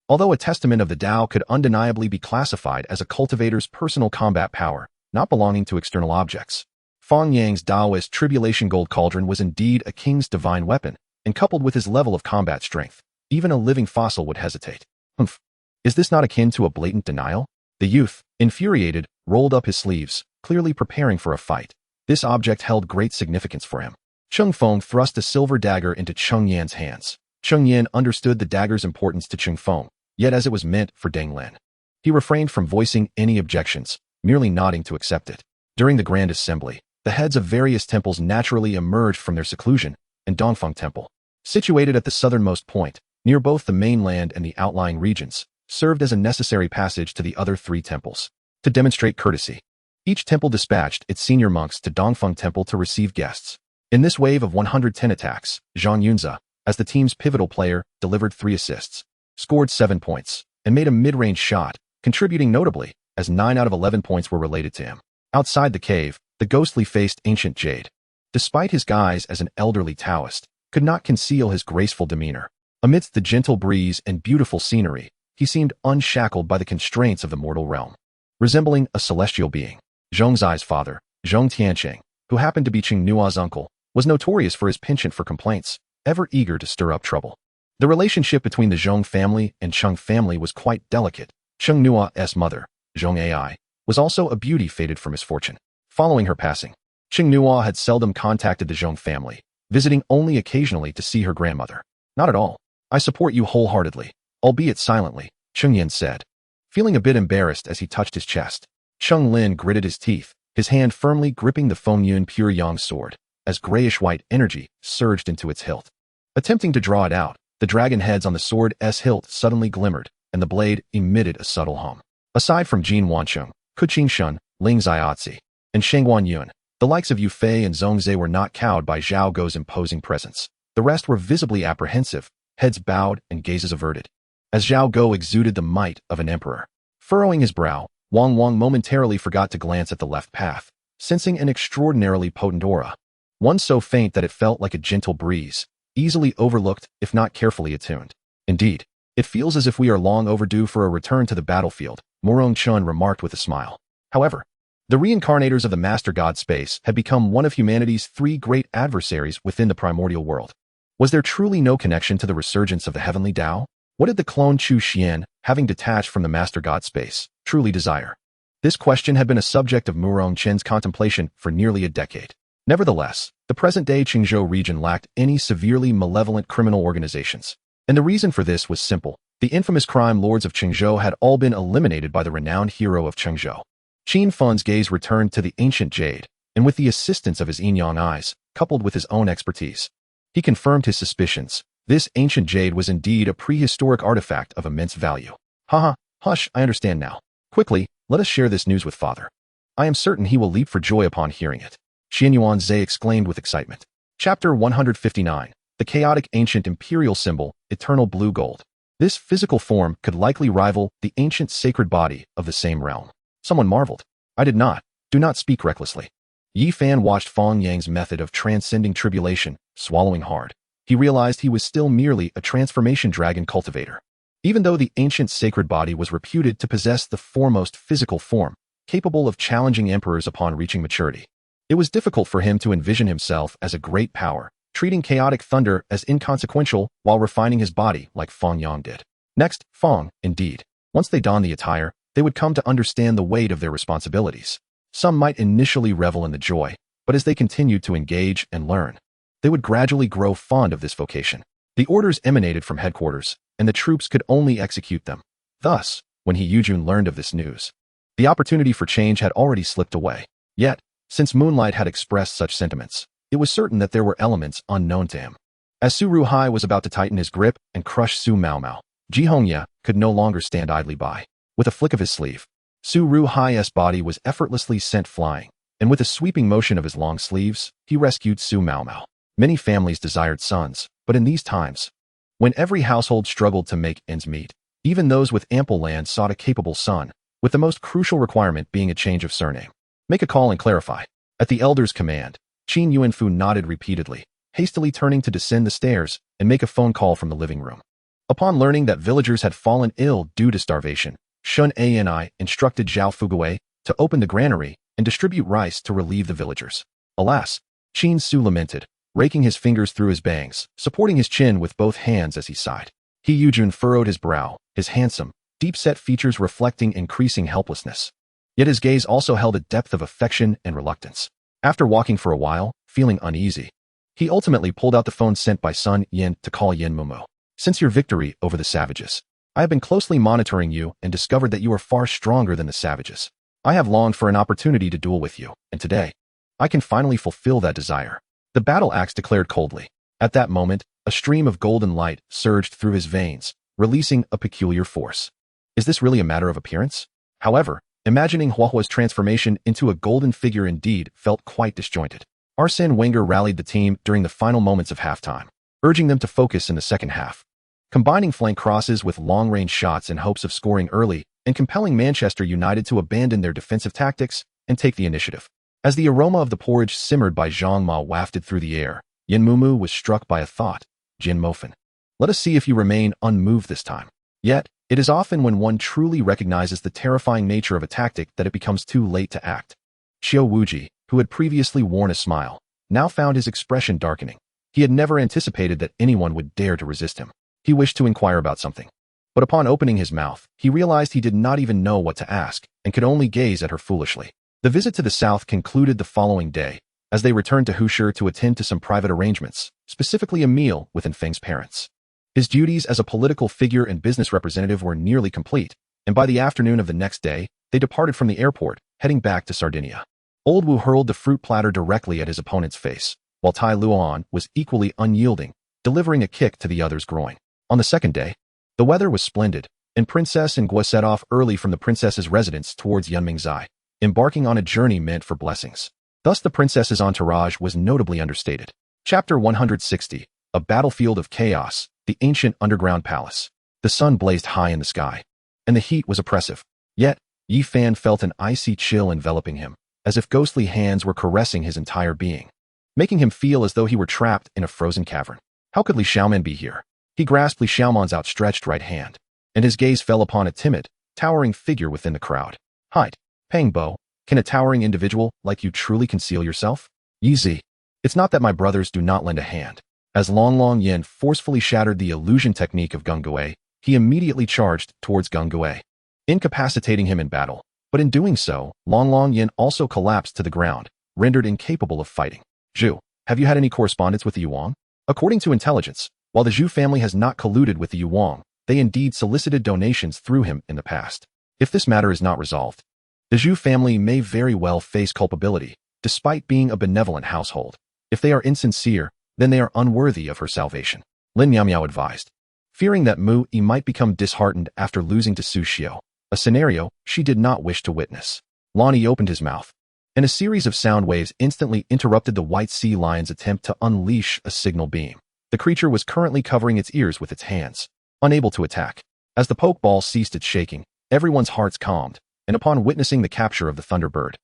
Although a testament of the Tao could undeniably be classified as a cultivator's personal combat power, not belonging to external objects, Fang Yang's Taoist tribulation gold cauldron was indeed a king's divine weapon, and coupled with his level of combat strength, even a living fossil would hesitate. Humph. Is this not akin to a blatant denial? The youth, infuriated, rolled up his sleeves, clearly preparing for a fight. This object held great significance for him. Cheng Feng thrust a silver dagger into Cheng Yan's hands. Cheng Yan understood the dagger's importance to Cheng Feng, yet as it was meant for Deng Lin, he refrained from voicing any objections, merely nodding to accept it. During the grand assembly, the heads of various temples naturally emerged from their seclusion, and Dongfeng Temple, situated at the southernmost point, near both the mainland and the outlying regions, served as a necessary passage to the other 3 temples. To demonstrate courtesy, each temple dispatched its senior monks to Dongfeng Temple to receive guests. In this wave of 110 attacks, Zhang Yunzi, as the team's pivotal player, delivered 3 assists, scored 7 points, and made a mid-range shot, contributing notably, as 9 out of 11 points were related to him. Outside the cave, the ghostly-faced ancient Jade, despite his guise as an elderly Taoist, could not conceal his graceful demeanor. Amidst the gentle breeze and beautiful scenery, he seemed unshackled by the constraints of the mortal realm. Resembling a celestial being, Zhong Zai's father, Zhong Tiancheng, who happened to be Cheng Nua's uncle, was notorious for his penchant for complaints, ever eager to stir up trouble. The relationship between the Zhong family and Cheng family was quite delicate. Cheng Nua's mother, Zhong Ai, was also a beauty fated for misfortune. Following her passing, Cheng Nua had seldom contacted the Zhong family, visiting only occasionally to see her grandmother. Not at all. I support you wholeheartedly, albeit silently, Cheng Yin said, feeling a bit embarrassed as he touched his chest. Cheng Lin gritted his teeth, his hand firmly gripping the Feng Yun Pure Yang sword, as grayish-white energy surged into its hilt. Attempting to draw it out, the dragon heads on the sword's hilt suddenly glimmered, and the blade emitted a subtle hum. Aside from Jin Wancheng, Kuqing Shun, Ling Xiaozi, and Shengguan Yun, the likes of Yu Fei and Zhongzhe were not cowed by Zhao Gou's imposing presence. The rest were visibly apprehensive, heads bowed and gazes averted, as Zhao Gou exuded the might of an emperor. Furrowing his brow, Wang Wang momentarily forgot to glance at the left path, sensing an extraordinarily potent aura, one so faint that it felt like a gentle breeze, easily overlooked if not carefully attuned. Indeed, it feels as if we are long overdue for a return to the battlefield, Murong Chun remarked with a smile. However, the reincarnators of the Master God space had become one of humanity's three great adversaries within the primordial world. Was there truly no connection to the resurgence of the heavenly Tao? What did the clone Chu Xian, having detached from the Master God space, truly desire? This question had been a subject of Murong Chen's contemplation for nearly a decade. Nevertheless, the present-day Qingzhou region lacked any severely malevolent criminal organizations. And the reason for this was simple. The infamous crime lords of Qingzhou had all been eliminated by the renowned hero of Qingzhou. Qin Fen's gaze returned to the ancient jade, and with the assistance of his yin-yang eyes, coupled with his own expertise, he confirmed his suspicions. This ancient jade was indeed a prehistoric artifact of immense value. Haha, hush, I understand now. Quickly, let us share this news with father. I am certain he will leap for joy upon hearing it. Xianyuan Zhe exclaimed with excitement. Chapter 159. The chaotic ancient imperial symbol, eternal blue gold. This physical form could likely rival the ancient sacred body of the same realm. Someone marveled. I did not. Do not speak recklessly. Yi Fan watched Fang Yang's method of transcending tribulation, swallowing hard. He realized he was still merely a transformation dragon cultivator. Even though the ancient sacred body was reputed to possess the foremost physical form, capable of challenging emperors upon reaching maturity, it was difficult for him to envision himself as a great power, treating chaotic thunder as inconsequential while refining his body like Fang Yang did. Next, Fang, indeed. Once they donned the attire, they would come to understand the weight of their responsibilities. Some might initially revel in the joy, but as they continued to engage and learn, they would gradually grow fond of this vocation. The orders emanated from headquarters, and the troops could only execute them. Thus, when He Yujun learned of this news, the opportunity for change had already slipped away. Yet, since Moonlight had expressed such sentiments, it was certain that there were elements unknown to him. As Su Ruhai was about to tighten his grip and crush Su Maomao, Ji Hongya could no longer stand idly by. With a flick of his sleeve, Su Ruhai's body was effortlessly sent flying, and with a sweeping motion of his long sleeves, he rescued Su Maomao. Many families desired sons, but in these times, when every household struggled to make ends meet, even those with ample land sought a capable son, with the most crucial requirement being a change of surname. Make a call and clarify. At the elder's command, Qin Yuanfu nodded repeatedly, hastily turning to descend the stairs and make a phone call from the living room. Upon learning that villagers had fallen ill due to starvation, Shun Ani instructed Zhao Fugui to open the granary and distribute rice to relieve the villagers. Alas, Qin Su lamented, raking his fingers through his bangs, supporting his chin with both hands as he sighed. He Yujun furrowed his brow, his handsome, deep-set features reflecting increasing helplessness. Yet his gaze also held a depth of affection and reluctance. After walking for a while, feeling uneasy, he ultimately pulled out the phone sent by Sun Yin to call Yin Mumu. Since your victory over the savages, I have been closely monitoring you and discovered that you are far stronger than the savages. I have longed for an opportunity to duel with you, and today, I can finally fulfill that desire. The battle axe declared coldly. At that moment, a stream of golden light surged through his veins, releasing a peculiar force. Is this really a matter of appearance? However, imagining Huahua's transformation into a golden figure indeed felt quite disjointed. Arsene Wenger rallied the team during the final moments of halftime, urging them to focus in the second half, combining flank crosses with long-range shots in hopes of scoring early and compelling Manchester United to abandon their defensive tactics and take the initiative. As the aroma of the porridge simmered by Zhang Ma wafted through the air, Yin Mumu was struck by a thought. Jin Mofan. Let us see if you remain unmoved this time. Yet, it is often when one truly recognizes the terrifying nature of a tactic that it becomes too late to act. Xiao Wuji, who had previously worn a smile, now found his expression darkening. He had never anticipated that anyone would dare to resist him. He wished to inquire about something. But upon opening his mouth, he realized he did not even know what to ask and could only gaze at her foolishly. The visit to the south concluded the following day, as they returned to Hushi to attend to some private arrangements, specifically a meal with Fang's parents. His duties as a political figure and business representative were nearly complete, and by the afternoon of the next day, they departed from the airport, heading back to Sardinia. Old Wu hurled the fruit platter directly at his opponent's face, while Tai Luan was equally unyielding, delivering a kick to the other's groin. On the second day, the weather was splendid, and Princess and Guo set off early from the princess's residence towards Yunmingzai, embarking on a journey meant for blessings. Thus the princess's entourage was notably understated. Chapter 160, A Battlefield of Chaos, the Ancient Underground Palace. The sun blazed high in the sky, and the heat was oppressive. Yet, Yi Fan felt an icy chill enveloping him, as if ghostly hands were caressing his entire being, making him feel as though he were trapped in a frozen cavern. How could Li Xiaoman be here? He grasped Li Xiaoman's outstretched right hand, and his gaze fell upon a timid, towering figure within the crowd. Hide, Pang Bo, can a towering individual like you truly conceal yourself? Yi Zi, it's not that my brothers do not lend a hand. As Long Yin forcefully shattered the illusion technique of Gung Gui, he immediately charged towards Gung Gui, incapacitating him in battle. But in doing so, Long Yin also collapsed to the ground, rendered incapable of fighting. Zhu, have you had any correspondence with the Yuan? According to intelligence, while the Zhu family has not colluded with the Yuan, they indeed solicited donations through him in the past. If this matter is not resolved, the Zhu family may very well face culpability, despite being a benevolent household. If they are insincere, then they are unworthy of her salvation, Lin Miao advised, fearing that Mu Yi might become disheartened after losing to Su Xiao, a scenario she did not wish to witness. Lan Yi opened his mouth, and a series of sound waves instantly interrupted the white sea lion's attempt to unleash a signal beam. The creature was currently covering its ears with its hands, unable to attack. As the pokeball ceased its shaking, everyone's hearts calmed, and upon witnessing the capture of the Thunderbird,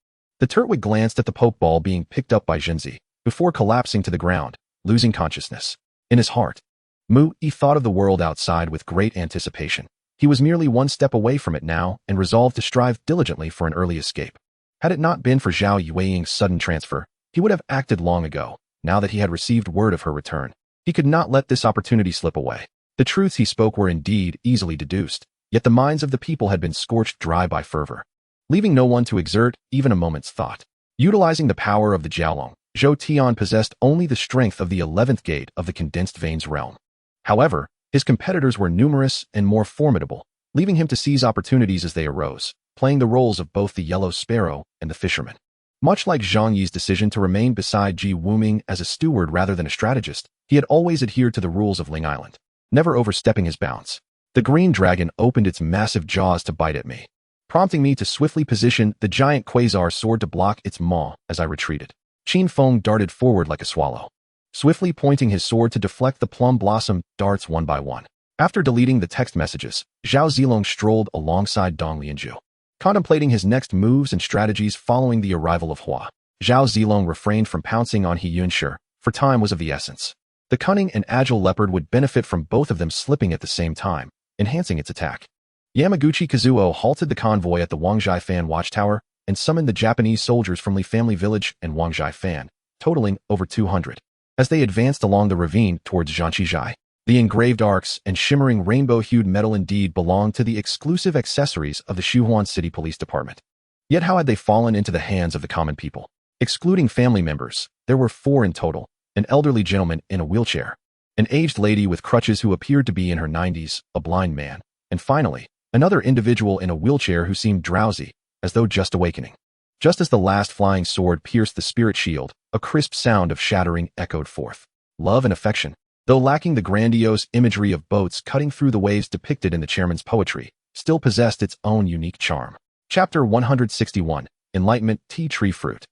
the Turtwig glanced at the pokeball being picked up by Jinzi, before collapsing to the ground, losing consciousness. In his heart, Mu Yi thought of the world outside with great anticipation. He was merely one step away from it now and resolved to strive diligently for an early escape. Had it not been for Zhao Yueying's sudden transfer, he would have acted long ago. Now that he had received word of her return, he could not let this opportunity slip away. The truths he spoke were indeed easily deduced, yet the minds of the people had been scorched dry by fervor, leaving no one to exert even a moment's thought. Utilizing the power of the Jiaolong, Zhou Tian possessed only the strength of the 11th gate of the condensed veins realm. However, his competitors were numerous and more formidable, leaving him to seize opportunities as they arose, playing the roles of both the yellow sparrow and the fisherman. Much like Zhang Yi's decision to remain beside Ji Wuming as a steward rather than a strategist, he had always adhered to the rules of Ling Island, never overstepping his bounds. The green dragon opened its massive jaws to bite at me, prompting me to swiftly position the giant quasar sword to block its maw as I retreated. Qin Feng darted forward like a swallow, swiftly pointing his sword to deflect the plum blossom darts one by one. After deleting the text messages, Zhao Zilong strolled alongside Dong Lianzhu, contemplating his next moves and strategies following the arrival of Hua. Zhao Zilong refrained from pouncing on He Yunshi, for time was of the essence. The cunning and agile leopard would benefit from both of them slipping at the same time, enhancing its attack. Yamaguchi Kazuo halted the convoy at the Wangzhai Fan watchtower and summoned the Japanese soldiers from Li Family Village and Wangzhai Fan, totaling over 200. As they advanced along the ravine towards Zhanqizhai, the engraved arcs and shimmering rainbow-hued metal indeed belonged to the exclusive accessories of the Shuhuan City Police Department. Yet how had they fallen into the hands of the common people? Excluding family members, there were 4 in total: an elderly gentleman in a wheelchair, an aged lady with crutches who appeared to be in her 90s, a blind man, and finally, another individual in a wheelchair who seemed drowsy, as though just awakening. Just as the last flying sword pierced the spirit shield, a crisp sound of shattering echoed forth. Love and affection, though lacking the grandiose imagery of boats cutting through the waves depicted in the chairman's poetry, still possessed its own unique charm. Chapter 161, Enlightenment Tea Tree Fruit.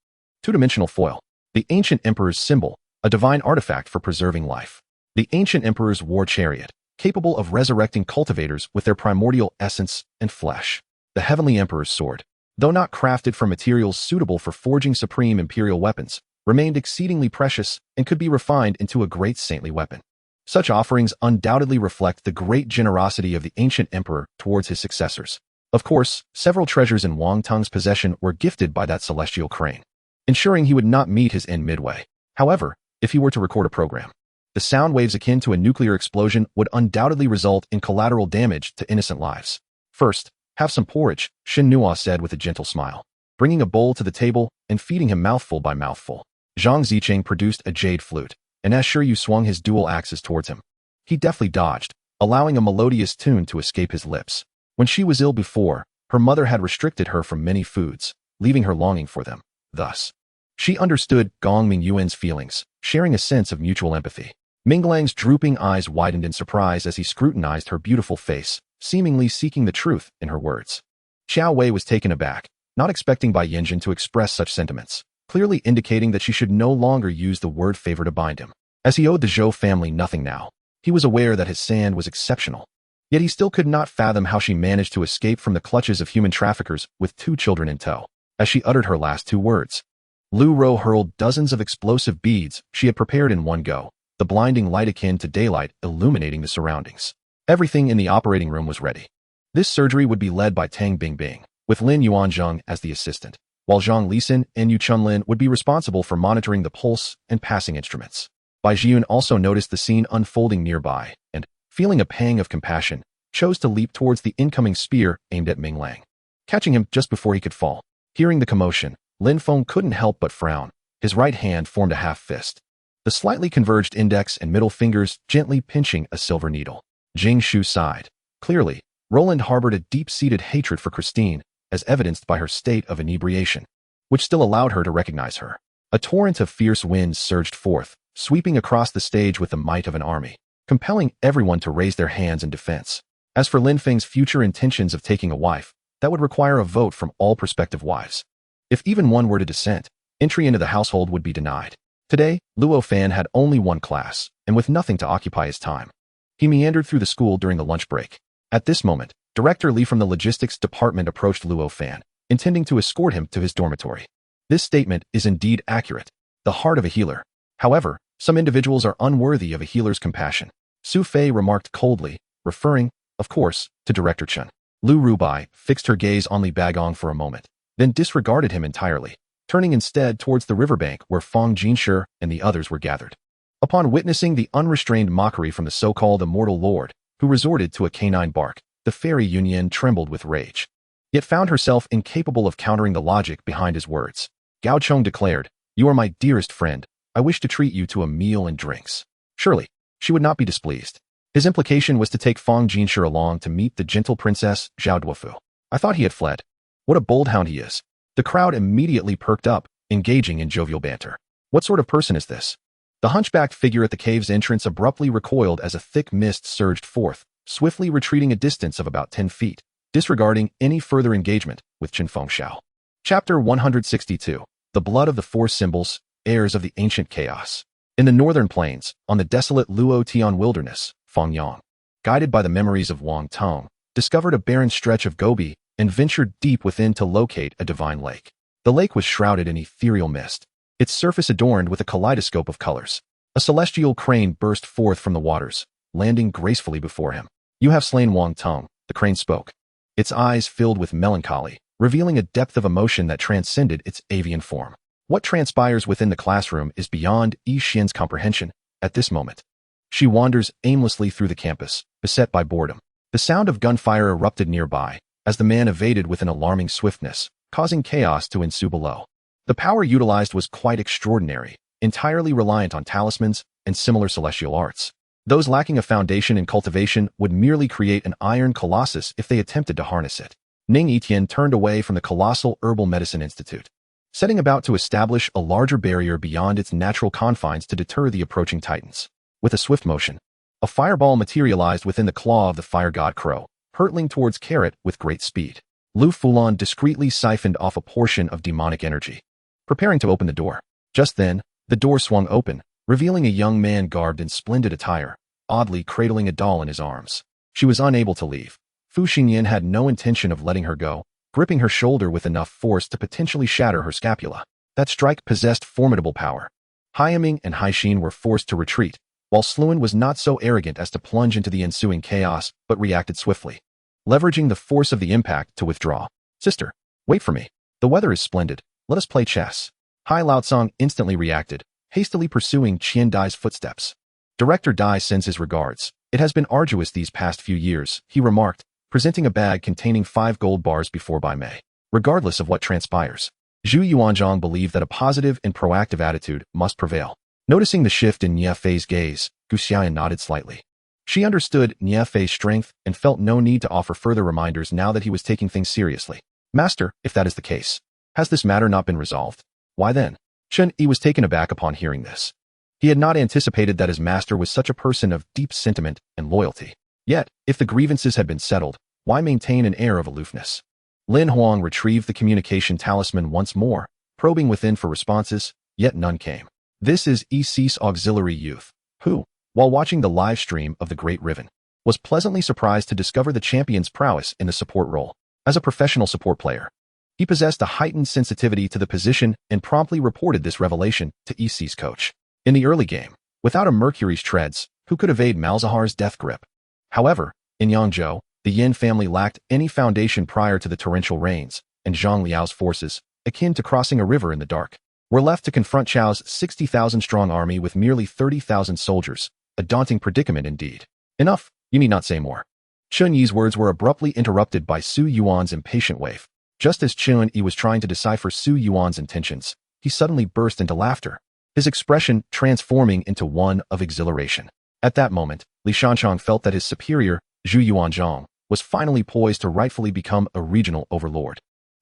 Two-dimensional foil. The ancient emperor's symbol, a divine artifact for preserving life. The ancient emperor's war chariot, capable of resurrecting cultivators with their primordial essence and flesh. The heavenly emperor's sword, though not crafted from materials suitable for forging supreme imperial weapons, remained exceedingly precious and could be refined into a great saintly weapon. Such offerings undoubtedly reflect the great generosity of the ancient emperor towards his successors. Of course, several treasures in Wang Tung's possession were gifted by that celestial crane, ensuring he would not meet his end midway. However, if he were to record a program, the sound waves akin to a nuclear explosion would undoubtedly result in collateral damage to innocent lives. First, have some porridge, Shin Nua said with a gentle smile, bringing a bowl to the table and feeding him mouthful by mouthful. Zhang Ziqing produced a jade flute, and as Shi Yu swung his dual axes towards him. He deftly dodged, allowing a melodious tune to escape his lips. When she was ill before, her mother had restricted her from many foods, leaving her longing for them. Thus, she understood Gong Mingyuan's feelings, sharing a sense of mutual empathy. Minglang's drooping eyes widened in surprise as he scrutinized her beautiful face, seemingly seeking the truth in her words. Xiao Wei was taken aback, not expecting Bai Yanjun to express such sentiments, clearly indicating that she should no longer use the word favor to bind him. As he owed the Zhou family nothing now, he was aware that his sand was exceptional. Yet he still could not fathom how she managed to escape from the clutches of human traffickers with 2 children in tow. As she uttered her last 2 words, Lu Ro hurled dozens of explosive beads she had prepared in one go, the blinding light akin to daylight illuminating the surroundings. Everything in the operating room was ready. This surgery would be led by Tang Bingbing, with Lin Yuanzheng as the assistant, while Zhang Lisin and Yu Chunlin would be responsible for monitoring the pulse and passing instruments. Bai Jiyun also noticed the scene unfolding nearby, and, feeling a pang of compassion, chose to leap towards the incoming spear aimed at Ming Lang, catching him just before he could fall. Hearing the commotion, Lin Feng couldn't help but frown. His right hand formed a half fist, the slightly converged index and middle fingers gently pinching a silver needle. Jing Shu sighed. Clearly, Roland harbored a deep-seated hatred for Christine, as evidenced by her state of inebriation, which still allowed her to recognize her. A torrent of fierce winds surged forth, sweeping across the stage with the might of an army, compelling everyone to raise their hands in defense. As for Lin Feng's future intentions of taking a wife, that would require a vote from all prospective wives. If even one were to dissent, entry into the household would be denied. Today, Luo Fan had only one class, and with nothing to occupy his time. He meandered through the school during the lunch break. At this moment, Director Li from the logistics department approached Luo Fan, intending to escort him to his dormitory. This statement is indeed accurate. The heart of a healer. However, some individuals are unworthy of a healer's compassion. Su Fei remarked coldly, referring, of course, to Director Chen. Lu Rubai fixed her gaze on Li Bagong for a moment, then disregarded him entirely, turning instead towards the riverbank where Fang Jinshi and the others were gathered. Upon witnessing the unrestrained mockery from the so-called Immortal Lord, who resorted to a canine bark, the fairy Yunyan trembled with rage, yet found herself incapable of countering the logic behind his words. Gao Chong declared, "You are my dearest friend. I wish to treat you to a meal and drinks." Surely, she would not be displeased. His implication was to take Fang Jinshi along to meet the gentle princess Zhao Duofu. I thought he had fled. What a bold hound he is. The crowd immediately perked up, engaging in jovial banter. What sort of person is this? The hunchbacked figure at the cave's entrance abruptly recoiled as a thick mist surged forth, swiftly retreating a distance of about 10 feet, disregarding any further engagement with Chen Fengxiao. Chapter 162. The Blood of the Four Symbols, Heirs of the Ancient Chaos. In the northern plains, on the desolate Luo Tian wilderness, Fang Yang, guided by the memories of Wang Tong, discovered a barren stretch of Gobi and ventured deep within to locate a divine lake. The lake was shrouded in ethereal mist, its surface adorned with a kaleidoscope of colors. A celestial crane burst forth from the waters, landing gracefully before him. "You have slain Wang Tong," the crane spoke, its eyes filled with melancholy, revealing a depth of emotion that transcended its avian form. What transpires within the classroom is beyond Yi Xian's comprehension at this moment. She wanders aimlessly through the campus, beset by boredom. The sound of gunfire erupted nearby, as the man evaded with an alarming swiftness, causing chaos to ensue below. The power utilized was quite extraordinary, entirely reliant on talismans and similar celestial arts. Those lacking a foundation in cultivation would merely create an iron colossus if they attempted to harness it. Ning Etian turned away from the colossal Herbal Medicine Institute, setting about to establish a larger barrier beyond its natural confines to deter the approaching titans. With a swift motion, a fireball materialized within the claw of the fire god Crow, hurtling towards Carrot with great speed. Lu Fulon discreetly siphoned off a portion of demonic energy, preparing to open the door. Just then, the door swung open, revealing a young man garbed in splendid attire, oddly cradling a doll in his arms. She was unable to leave. Fu Xingyan had no intention of letting her go, gripping her shoulder with enough force to potentially shatter her scapula. That strike possessed formidable power. Hyaming and Haixin were forced to retreat, while Sluan was not so arrogant as to plunge into the ensuing chaos, but reacted swiftly, leveraging the force of the impact to withdraw. "Sister, wait for me. The weather is splendid. Let us play chess." Hai Laotsong instantly reacted, hastily pursuing Qian Dai's footsteps. "Director Dai sends his regards. It has been arduous these past few years," he remarked, presenting a bag containing 5 gold bars before Bai Mei. "Regardless of what transpires, Zhu Yuanzhang believed that a positive and proactive attitude must prevail. Noticing the shift in Nie Fei's gaze, Gu Xiaoyan nodded slightly. She understood Nie Fei's strength and felt no need to offer further reminders now that he was taking things seriously. Master, if that is the case, has this matter not been resolved? Why then? Chen Yi was taken aback upon hearing this. He had not anticipated that his master was such a person of deep sentiment and loyalty. Yet, if the grievances had been settled, why maintain an air of aloofness? Lin Huang retrieved the communication talisman once more, probing within for responses, yet none came. This is EC's auxiliary youth, who, while watching the live stream of the Great Riven, was pleasantly surprised to discover the champion's prowess in the support role. As a professional support player, he possessed a heightened sensitivity to the position and promptly reported this revelation to EC's coach. In the early game, without a Mercury's treads, who could evade Malzahar's death grip? However, in Yangzhou, the Yin family lacked any foundation prior to the torrential rains, and Zhang Liao's forces, akin to crossing a river in the dark, were left to confront Chao's 60,000-strong army with merely 30,000 soldiers, a daunting predicament indeed. Enough, you need not say more. Chun Yi's words were abruptly interrupted by Su Yuan's impatient wave. Just as Chun Yi was trying to decipher Su Yuan's intentions, he suddenly burst into laughter, his expression transforming into one of exhilaration. At that moment, Li Shanchang felt that his superior, Zhu Yuanzhang, was finally poised to rightfully become a regional overlord.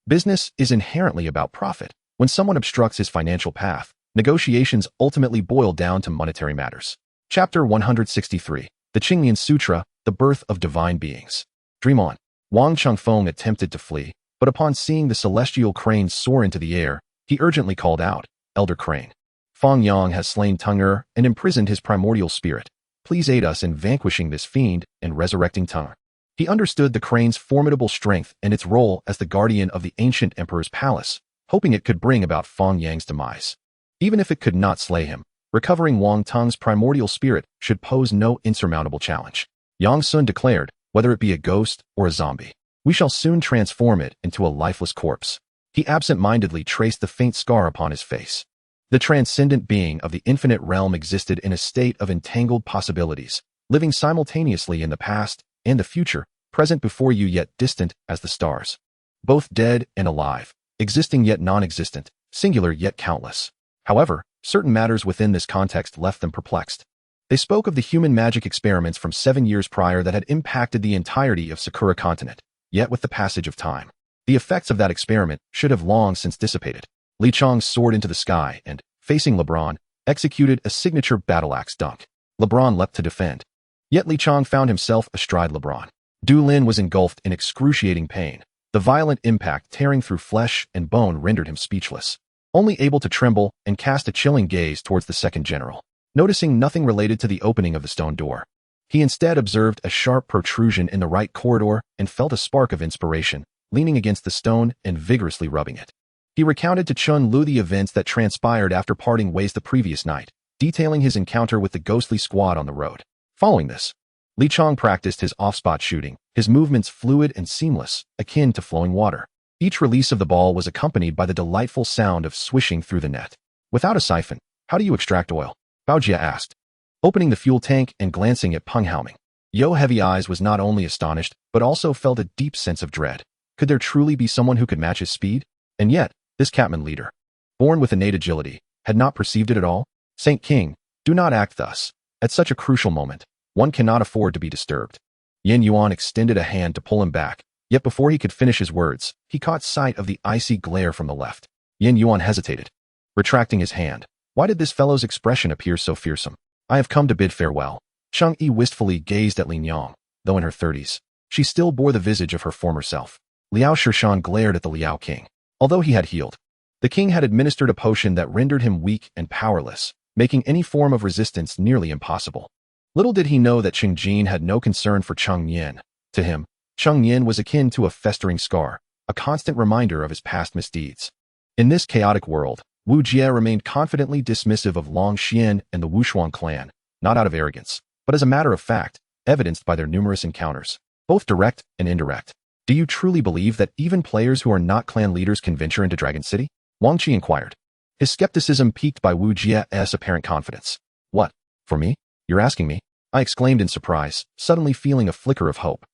Business is inherently about profit. When someone obstructs his financial path, negotiations ultimately boil down to monetary matters. Chapter 163, The Qingmian Sutra, The Birth of Divine Beings. Dream on. Wang Chengfeng attempted to flee, but upon seeing the celestial crane soar into the air, he urgently called out, Elder Crane. Fang Yang has slain Teng'er and imprisoned his primordial spirit. Please aid us in vanquishing this fiend and resurrecting Teng'er. He understood the crane's formidable strength and its role as the guardian of the ancient emperor's palace, hoping it could bring about Fang Yang's demise. Even if it could not slay him, recovering Wang Teng's primordial spirit should pose no insurmountable challenge. Yang Sun declared, whether it be a ghost or a zombie, we shall soon transform it into a lifeless corpse. He absent-mindedly traced the faint scar upon his face. The transcendent being of the infinite realm existed in a state of entangled possibilities, living simultaneously in the past and the future, present before you yet distant as the stars. Both dead and alive, existing yet non-existent, singular yet countless. However, certain matters within this context left them perplexed. They spoke of the human magic experiments from 7 years prior that had impacted the entirety of Sakura continent, yet with the passage of time, the effects of that experiment should have long since dissipated. Li Chang soared into the sky and, facing LeBron, executed a signature battle-axe dunk. LeBron leapt to defend. Yet Li Chang found himself astride LeBron. Du Lin was engulfed in excruciating pain. The violent impact tearing through flesh and bone rendered him speechless, only able to tremble and cast a chilling gaze towards the second general. Noticing nothing related to the opening of the stone door, he instead observed a sharp protrusion in the right corridor and felt a spark of inspiration, leaning against the stone and vigorously rubbing it. He recounted to Chun Lu the events that transpired after parting ways the previous night, detailing his encounter with the ghostly squad on the road. Following this, Li Chang practiced his off-spot shooting, his movements fluid and seamless, akin to flowing water. Each release of the ball was accompanied by the delightful sound of swishing through the net. Without a siphon, how do you extract oil? Bao Jia asked, opening the fuel tank and glancing at Peng Haoming. Yo Heavy Eyes was not only astonished, but also felt a deep sense of dread. Could there truly be someone who could match his speed? And yet, this Catman leader, born with innate agility, had not perceived it at all? Saint King, do not act thus. At such a crucial moment, one cannot afford to be disturbed. Yin Yuan extended a hand to pull him back, yet before he could finish his words, he caught sight of the icy glare from the left. Yin Yuan hesitated, retracting his hand. Why did this fellow's expression appear so fearsome? I have come to bid farewell. Cheng Yi wistfully gazed at Lin Yang, though in her 30s. She still bore the visage of her former self. Liao Shirshan glared at the Liao King. Although he had healed, the king had administered a potion that rendered him weak and powerless, making any form of resistance nearly impossible. Little did he know that Cheng Jin had no concern for Cheng Yin. To him, Cheng Yin was akin to a festering scar, a constant reminder of his past misdeeds. In this chaotic world, Wu Jie remained confidently dismissive of Long Xian and the Wushuang clan, not out of arrogance, but as a matter of fact, evidenced by their numerous encounters, both direct and indirect. Do you truly believe that even players who are not clan leaders can venture into Dragon City? Wang Qi inquired, his skepticism piqued by Wu Jie's apparent confidence. What? For me? You're asking me? I exclaimed in surprise, suddenly feeling a flicker of hope.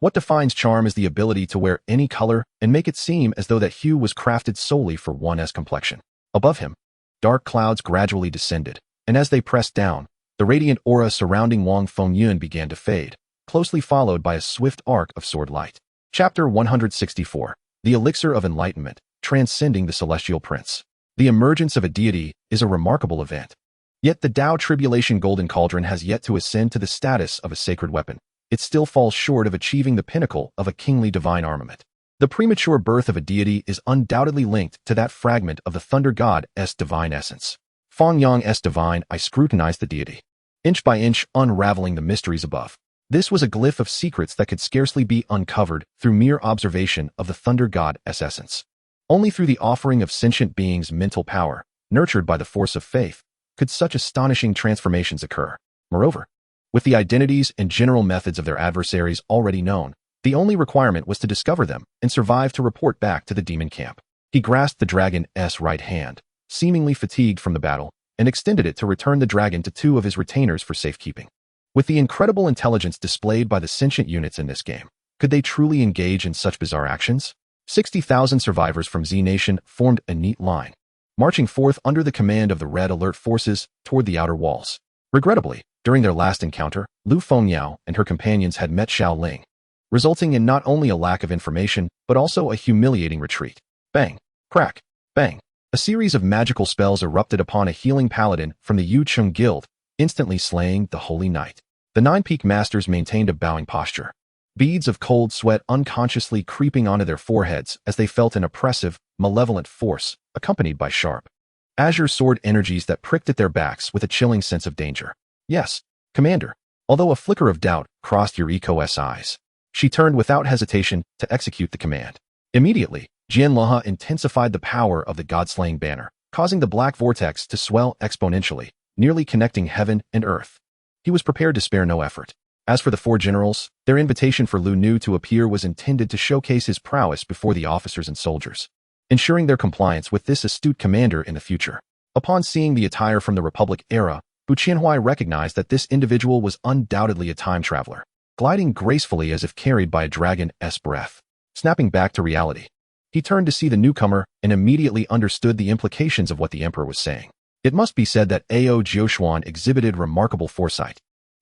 What defines charm is the ability to wear any color and make it seem as though that hue was crafted solely for one's complexion. Above him, dark clouds gradually descended, and as they pressed down, the radiant aura surrounding Wang Fengyun began to fade, closely followed by a swift arc of sword light. Chapter 164. The Elixir of Enlightenment, Transcending the Celestial Prince. The emergence of a deity is a remarkable event. Yet the Tao Tribulation Golden Cauldron has yet to ascend to the status of a sacred weapon. It still falls short of achieving the pinnacle of a kingly divine armament. The premature birth of a deity is undoubtedly linked to that fragment of the Thunder God's divine essence. Fang Yang's divine eye scrutinized the deity, inch by inch unraveling the mysteries above. This was a glyph of secrets that could scarcely be uncovered through mere observation of the Thunder God's essence. Only through the offering of sentient beings' mental power, nurtured by the force of faith, could such astonishing transformations occur. Moreover, with the identities and general methods of their adversaries already known, the only requirement was to discover them and survive to report back to the demon camp. He grasped the dragon's right hand, seemingly fatigued from the battle, and extended it to return the dragon to two of his retainers for safekeeping. With the incredible intelligence displayed by the sentient units in this game, could they truly engage in such bizarre actions? 60,000 survivors from Z Nation formed a neat line, marching forth under the command of the Red Alert forces toward the outer walls. Regrettably, during their last encounter, Lu Fengyao and her companions had met Xiao Ling, resulting in not only a lack of information, but also a humiliating retreat. Bang! Crack! Bang! A series of magical spells erupted upon a healing paladin from the Yu Chung Guild, instantly slaying the Holy Knight. The Nine-Peak Masters maintained a bowing posture, beads of cold sweat unconsciously creeping onto their foreheads as they felt an oppressive, malevolent force, accompanied by sharp, azure sword energies that pricked at their backs with a chilling sense of danger. Yes, Commander. Although a flicker of doubt crossed Yuriko's eyes, she turned without hesitation to execute the command. Immediately, Jian Laha intensified the power of the God-slaying banner, causing the black vortex to swell exponentially, nearly connecting heaven and earth. He was prepared to spare no effort. As for the four generals, their invitation for Lu Nu to appear was intended to showcase his prowess before the officers and soldiers, ensuring their compliance with this astute commander in the future. Upon seeing the attire from the Republic era, Bu Qianhui recognized that this individual was undoubtedly a time traveler, gliding gracefully as if carried by a dragon's breath. Snapping back to reality, he turned to see the newcomer and immediately understood the implications of what the emperor was saying. It must be said that Ao Jioshuan exhibited remarkable foresight.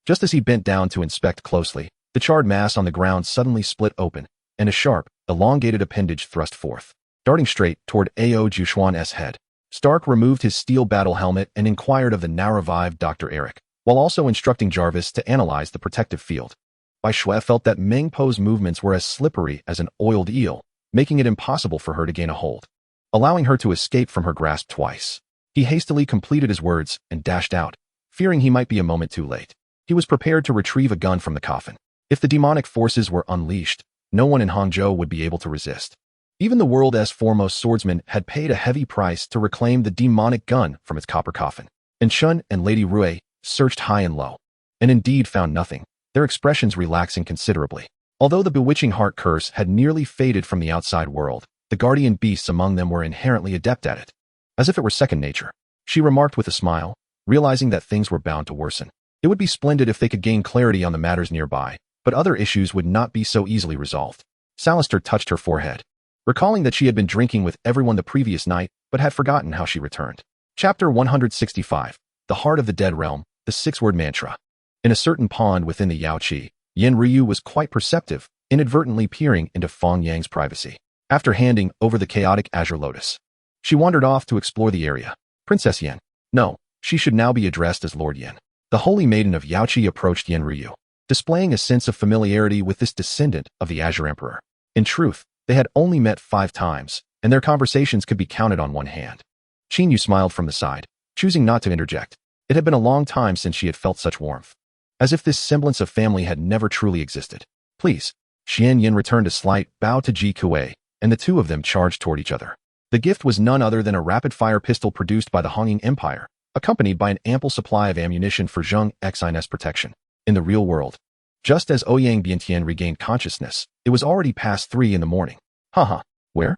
Just as he bent down to inspect closely, the charred mass on the ground suddenly split open, and a sharp, elongated appendage thrust forth. Darting straight toward Ao Jioshuan's head, Stark removed his steel battle helmet and inquired of the now-revived Dr. Eric, while also instructing Jarvis to analyze the protective field. Bai Shui felt that Meng Po's movements were as slippery as an oiled eel, making it impossible for her to gain a hold, allowing her to escape from her grasp twice. He hastily completed his words and dashed out, fearing he might be a moment too late. He was prepared to retrieve a gun from the coffin. If the demonic forces were unleashed, no one in Hangzhou would be able to resist. Even the world's foremost swordsman had paid a heavy price to reclaim the demonic gun from its copper coffin. And Shun and Lady Rui searched high and low, and indeed found nothing, their expressions relaxing considerably. Although the bewitching heart curse had nearly faded from the outside world, the guardian beasts among them were inherently adept at it. As if it were second nature, she remarked with a smile, realizing that things were bound to worsen. It would be splendid if they could gain clarity on the matters nearby, but other issues would not be so easily resolved. Salister touched her forehead, recalling that she had been drinking with everyone the previous night, but had forgotten how she returned. Chapter 165. The Heart of the Dead Realm, the six-word mantra. In a certain pond within the Yaoqi, Yen Ryu was quite perceptive, inadvertently peering into Fang Yang's privacy. After handing over the chaotic azure lotus, she wandered off to explore the area. Princess Yen. No, she should now be addressed as Lord Yen. The holy maiden of Yaoqi approached Yen Ryu, displaying a sense of familiarity with this descendant of the Azure Emperor. In truth, they had only met 5 times, and their conversations could be counted on one hand. Qin Yu smiled from the side, choosing not to interject. It had been a long time since she had felt such warmth, as if this semblance of family had never truly existed. Please. Xian Yin returned a slight bow to Ji Kuei, and the two of them charged toward each other. The gift was none other than a rapid-fire pistol produced by the Honging Empire, accompanied by an ample supply of ammunition for Zheng Xin's protection. In the real world, just as Ouyang Biantian regained consciousness, it was already past 3 in the morning. Haha. Where?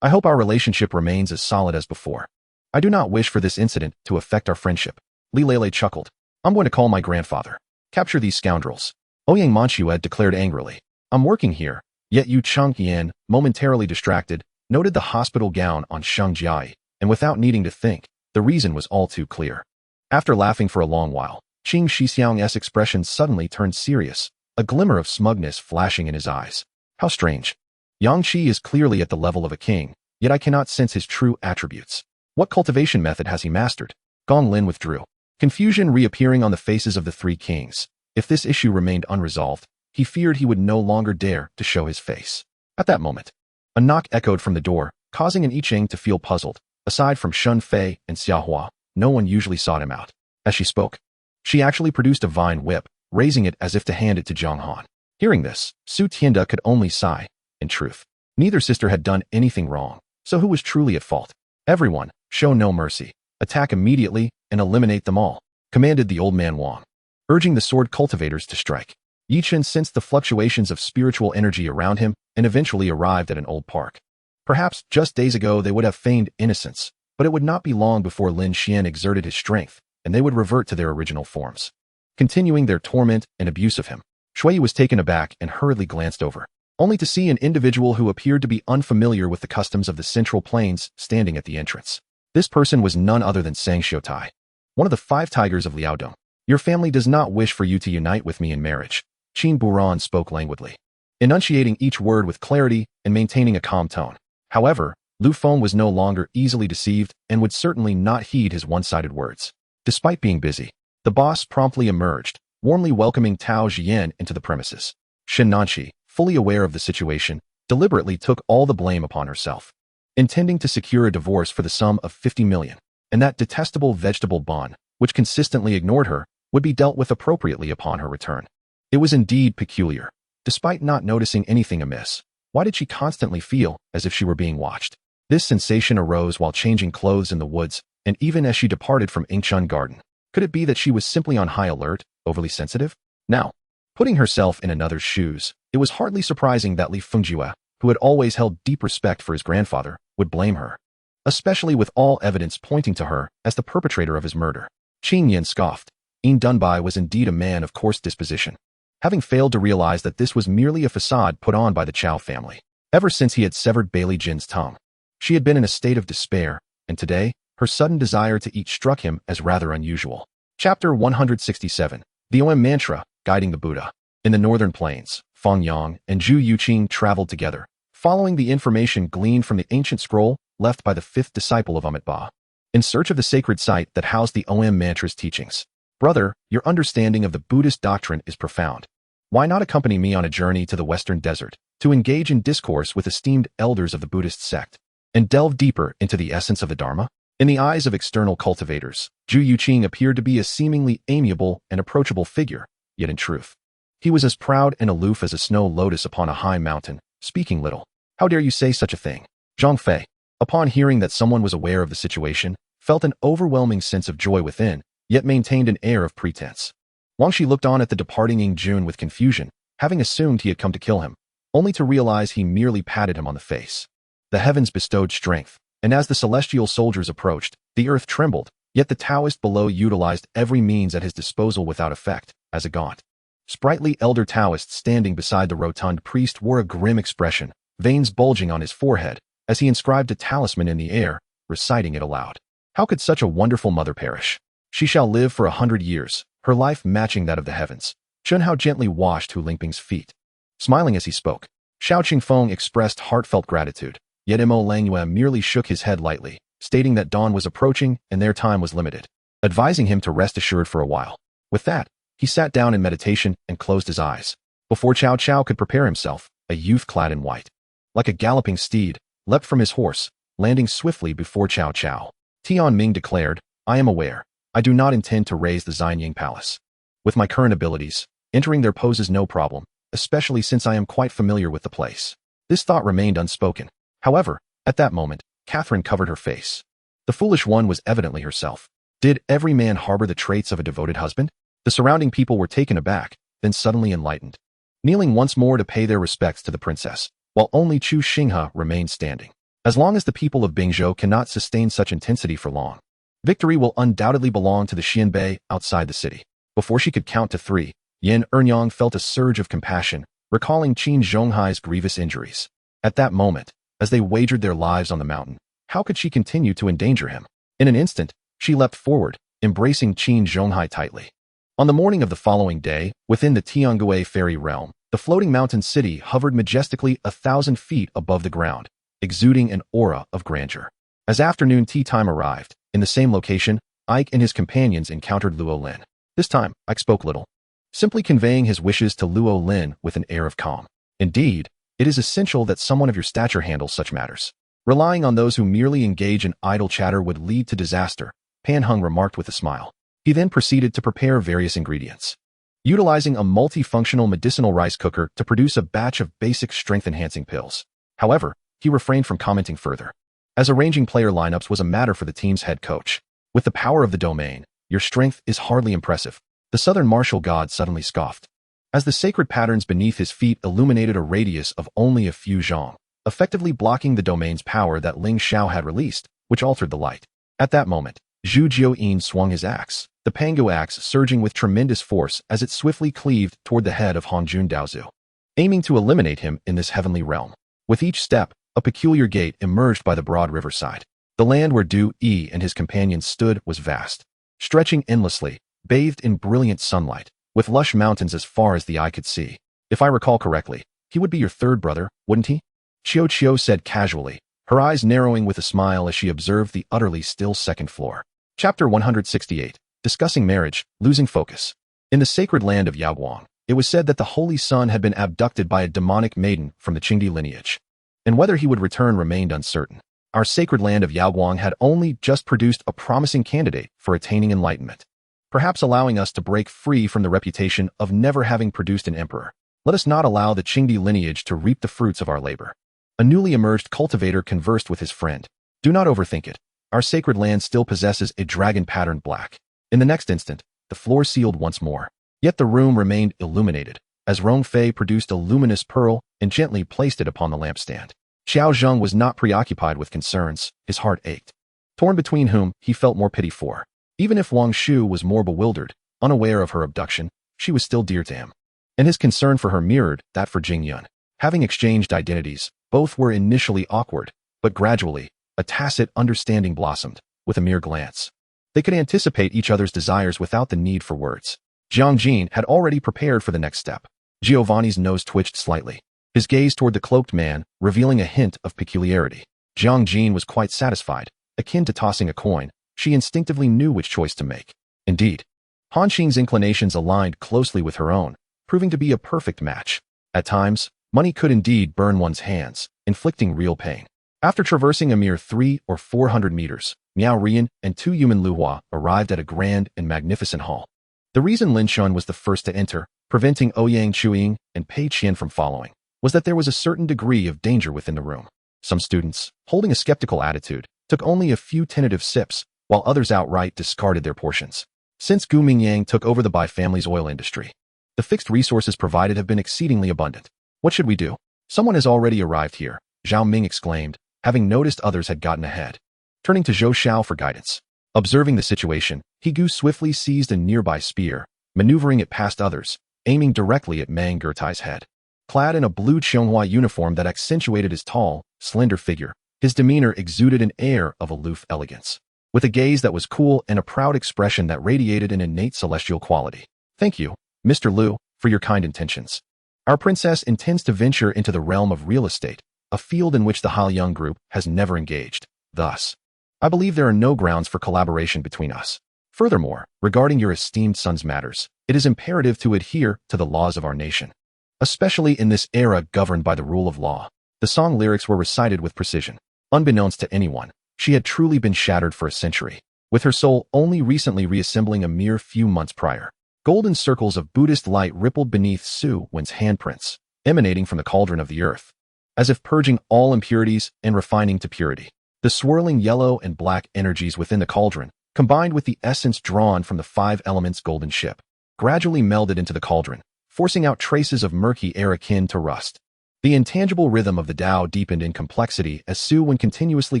I hope our relationship remains as solid as before. I do not wish for this incident to affect our friendship. Li Lele chuckled. I'm going to call my grandfather. Capture these scoundrels. Ouyang Manchued declared angrily. I'm working here. Yet Yu Chengyan, momentarily distracted, noted the hospital gown on Sheng Jiai, and without needing to think, the reason was all too clear. After laughing for a long while, Qing Shixiang's expression suddenly turned serious, a glimmer of smugness flashing in his eyes. How strange. Yang Qi is clearly at the level of a king, yet I cannot sense his true attributes. What cultivation method has he mastered? Gong Lin withdrew, confusion reappearing on the faces of the three kings. If this issue remained unresolved, he feared he would no longer dare to show his face. At that moment, a knock echoed from the door, causing an I Ching to feel puzzled. Aside from Shun Fei and Xiaohua, no one usually sought him out. As she spoke, she actually produced a vine whip, raising it as if to hand it to Zhang Han. Hearing this, Su Tianda could only sigh. In truth, neither sister had done anything wrong, so who was truly at fault? Everyone, show no mercy. Attack immediately and eliminate them all, commanded the old man Wang, urging the sword cultivators to strike. Yi Chen sensed the fluctuations of spiritual energy around him and eventually arrived at an old park. Perhaps just days ago they would have feigned innocence, but it would not be long before Lin Xian exerted his strength, and they would revert to their original forms, continuing their torment and abuse of him. Shui was taken aback and hurriedly glanced over, only to see an individual who appeared to be unfamiliar with the customs of the Central Plains standing at the entrance. This person was none other than Sang Xiutai, one of the 5 tigers of Liaodong. Your family does not wish for you to unite with me in marriage. Qin Buran spoke languidly, enunciating each word with clarity and maintaining a calm tone. However, Lu Feng was no longer easily deceived and would certainly not heed his one-sided words. Despite being busy, the boss promptly emerged, warmly welcoming Tao Jian into the premises. Shen Nanshi, fully aware of the situation, deliberately took all the blame upon herself, intending to secure a divorce for the sum of 50 million, and that detestable vegetable Bon, which consistently ignored her, would be dealt with appropriately upon her return. It was indeed peculiar. Despite not noticing anything amiss, why did she constantly feel as if she were being watched? This sensation arose while changing clothes in the woods, and even as she departed from Ingchun Garden. Could it be that she was simply on high alert, overly sensitive? Now, putting herself in another's shoes, it was hardly surprising that Li Fengjue, who had always held deep respect for his grandfather, would blame her, especially with all evidence pointing to her as the perpetrator of his murder. Qin Yin scoffed. Yin Dunbai was indeed a man of coarse disposition, having failed to realize that this was merely a facade put on by the Chao family. Ever since he had severed Bailey Jin's tongue, she had been in a state of despair, and today, her sudden desire to eat struck him as rather unusual. Chapter 167. The OM Mantra, Guiding the Buddha. In the northern plains, Fang Yang and Zhu Yuqing traveled together, following the information gleaned from the ancient scroll left by the 5th disciple of Amitabha, in search of the sacred site that housed the OM Mantra's teachings. Brother, your understanding of the Buddhist doctrine is profound. Why not accompany me on a journey to the western desert, to engage in discourse with esteemed elders of the Buddhist sect, and delve deeper into the essence of the Dharma? In the eyes of external cultivators, Zhu Yuqing appeared to be a seemingly amiable and approachable figure, yet in truth, he was as proud and aloof as a snow lotus upon a high mountain, speaking little. How dare you say such a thing? Zhang Fei, upon hearing that someone was aware of the situation, felt an overwhelming sense of joy within, yet maintained an air of pretense. Wang Shi looked on at the departing Ying Jun with confusion, having assumed he had come to kill him, only to realize he merely patted him on the face. The heavens bestowed strength, and as the celestial soldiers approached, the earth trembled, yet the Taoist below utilized every means at his disposal without effect. As a gaunt, sprightly elder Taoist standing beside the rotund priest wore a grim expression, veins bulging on his forehead, as he inscribed a talisman in the air, reciting it aloud. How could such a wonderful mother perish? She shall live for 100 years, her life matching that of the heavens. Chunhao gently washed Hu Lingping's feet. Smiling as he spoke, Xiao Qingfeng expressed heartfelt gratitude, yet Mo Langyue merely shook his head lightly, stating that dawn was approaching and their time was limited, advising him to rest assured for a while. With that, he sat down in meditation and closed his eyes. Before Cao Cao could prepare himself, a youth clad in white, like a galloping steed, leapt from his horse, landing swiftly before Cao Cao. Tian Ming declared, I am aware. I do not intend to raise the Xianying Palace. With my current abilities, entering there poses no problem, especially since I am quite familiar with the place. This thought remained unspoken. However, at that moment, Catherine covered her face. The foolish one was evidently herself. Did every man harbor the traits of a devoted husband? The surrounding people were taken aback, then suddenly enlightened, kneeling once more to pay their respects to the princess, while only Chu Xinghe remained standing. As long as the people of Bingzhou cannot sustain such intensity for long, victory will undoubtedly belong to the Xianbei outside the city. Before she could count to 3, Yin Ernyang felt a surge of compassion, recalling Qin Zhonghai's grievous injuries. At that moment, as they wagered their lives on the mountain, how could she continue to endanger him? In an instant, she leapt forward, embracing Qin Zhonghai tightly. On the morning of the following day, within the Tiangue fairy realm, the floating mountain city hovered majestically 1,000 feet above the ground, exuding an aura of grandeur. As afternoon tea time arrived, in the same location, Ike and his companions encountered Luo Lin. This time, Ike spoke little, simply conveying his wishes to Luo Lin with an air of calm. Indeed, it is essential that someone of your stature handles such matters. Relying on those who merely engage in idle chatter would lead to disaster, Pan Hung remarked with a smile. He then proceeded to prepare various ingredients. Utilizing a multifunctional medicinal rice cooker to produce a batch of basic strength-enhancing pills. However, he refrained from commenting further, as arranging player lineups was a matter for the team's head coach. With the power of the domain, your strength is hardly impressive. The southern martial god suddenly scoffed, as the sacred patterns beneath his feet illuminated a radius of only a few zhong, effectively blocking the domain's power that Ling Xiao had released, which altered the light. At that moment, Zhu Jiuyin swung his axe, the Pangu axe surging with tremendous force as it swiftly cleaved toward the head of Hongjun Daozu, aiming to eliminate him in this heavenly realm. With each step, a peculiar gate emerged by the broad riverside. The land where Du Yi and his companions stood was vast, stretching endlessly, bathed in brilliant sunlight, with lush mountains as far as the eye could see. If I recall correctly, he would be your third brother, wouldn't he? Chiu said casually, her eyes narrowing with a smile as she observed the utterly still second floor. Chapter 168. Discussing marriage, losing focus. In the sacred land of Yaoguang, it was said that the Holy Sun had been abducted by a demonic maiden from the Qingdi lineage, and whether he would return remained uncertain. Our sacred land of Yaoguang had only just produced a promising candidate for attaining enlightenment, perhaps allowing us to break free from the reputation of never having produced an emperor. Let us not allow the Qingdi lineage to reap the fruits of our labor. A newly emerged cultivator conversed with his friend. Do not overthink it. Our sacred land still possesses a dragon-patterned black. In the next instant, the floor sealed once more. Yet the room remained illuminated, as Rongfei produced a luminous pearl and gently placed it upon the lampstand. Xiao Zheng was not preoccupied with concerns, his heart ached. Torn between whom, he felt more pity for. Even if Wang Shu was more bewildered, unaware of her abduction, she was still dear to him. And his concern for her mirrored that for Jing Yun. Having exchanged identities, both were initially awkward, but gradually, a tacit understanding blossomed, with a mere glance. They could anticipate each other's desires without the need for words. Jiang Jin had already prepared for the next step. Giovanni's nose twitched slightly, his gaze toward the cloaked man, revealing a hint of peculiarity. Jiang Jin was quite satisfied. Akin to tossing a coin, she instinctively knew which choice to make. Indeed, Han Xing's inclinations aligned closely with her own, proving to be a perfect match. At times, money could indeed burn one's hands, inflicting real pain. After traversing a mere 300 or 400 meters, Miao Rian and two human Luhua arrived at a grand and magnificent hall. The reason Lin Shun was the first to enter, preventing Ouyang Chuiying and Pei Qian from following, was that there was a certain degree of danger within the room. Some students, holding a skeptical attitude, took only a few tentative sips, while others outright discarded their portions. Since Gu Mingyang took over the Bai family's oil industry, the fixed resources provided have been exceedingly abundant. What should we do? Someone has already arrived here, Zhao Ming exclaimed, having noticed others had gotten ahead. Turning to Zhou Xiao for guidance. Observing the situation, Gu swiftly seized a nearby spear, maneuvering it past others, aiming directly at Mang Gertai's head. Clad in a blue Qianghua uniform that accentuated his tall, slender figure, his demeanor exuded an air of aloof elegance, with a gaze that was cool and a proud expression that radiated an innate celestial quality. Thank you, Mr. Liu, for your kind intentions. Our princess intends to venture into the realm of real estate, a field in which the Haoyang group has never engaged. Thus, I believe there are no grounds for collaboration between us. Furthermore, regarding your esteemed son's matters, it is imperative to adhere to the laws of our nation, especially in this era governed by the rule of law. The song lyrics were recited with precision. Unbeknownst to anyone, she had truly been shattered for a century, with her soul only recently reassembling a mere few months prior. Golden circles of Buddhist light rippled beneath Su Wen's handprints, emanating from the cauldron of the earth, as if purging all impurities and refining to purity. The swirling yellow and black energies within the cauldron, combined with the essence drawn from the 5 elements golden ship, gradually melded into the cauldron, forcing out traces of murky air akin to rust. The intangible rhythm of the Tao deepened in complexity as Su Wen continuously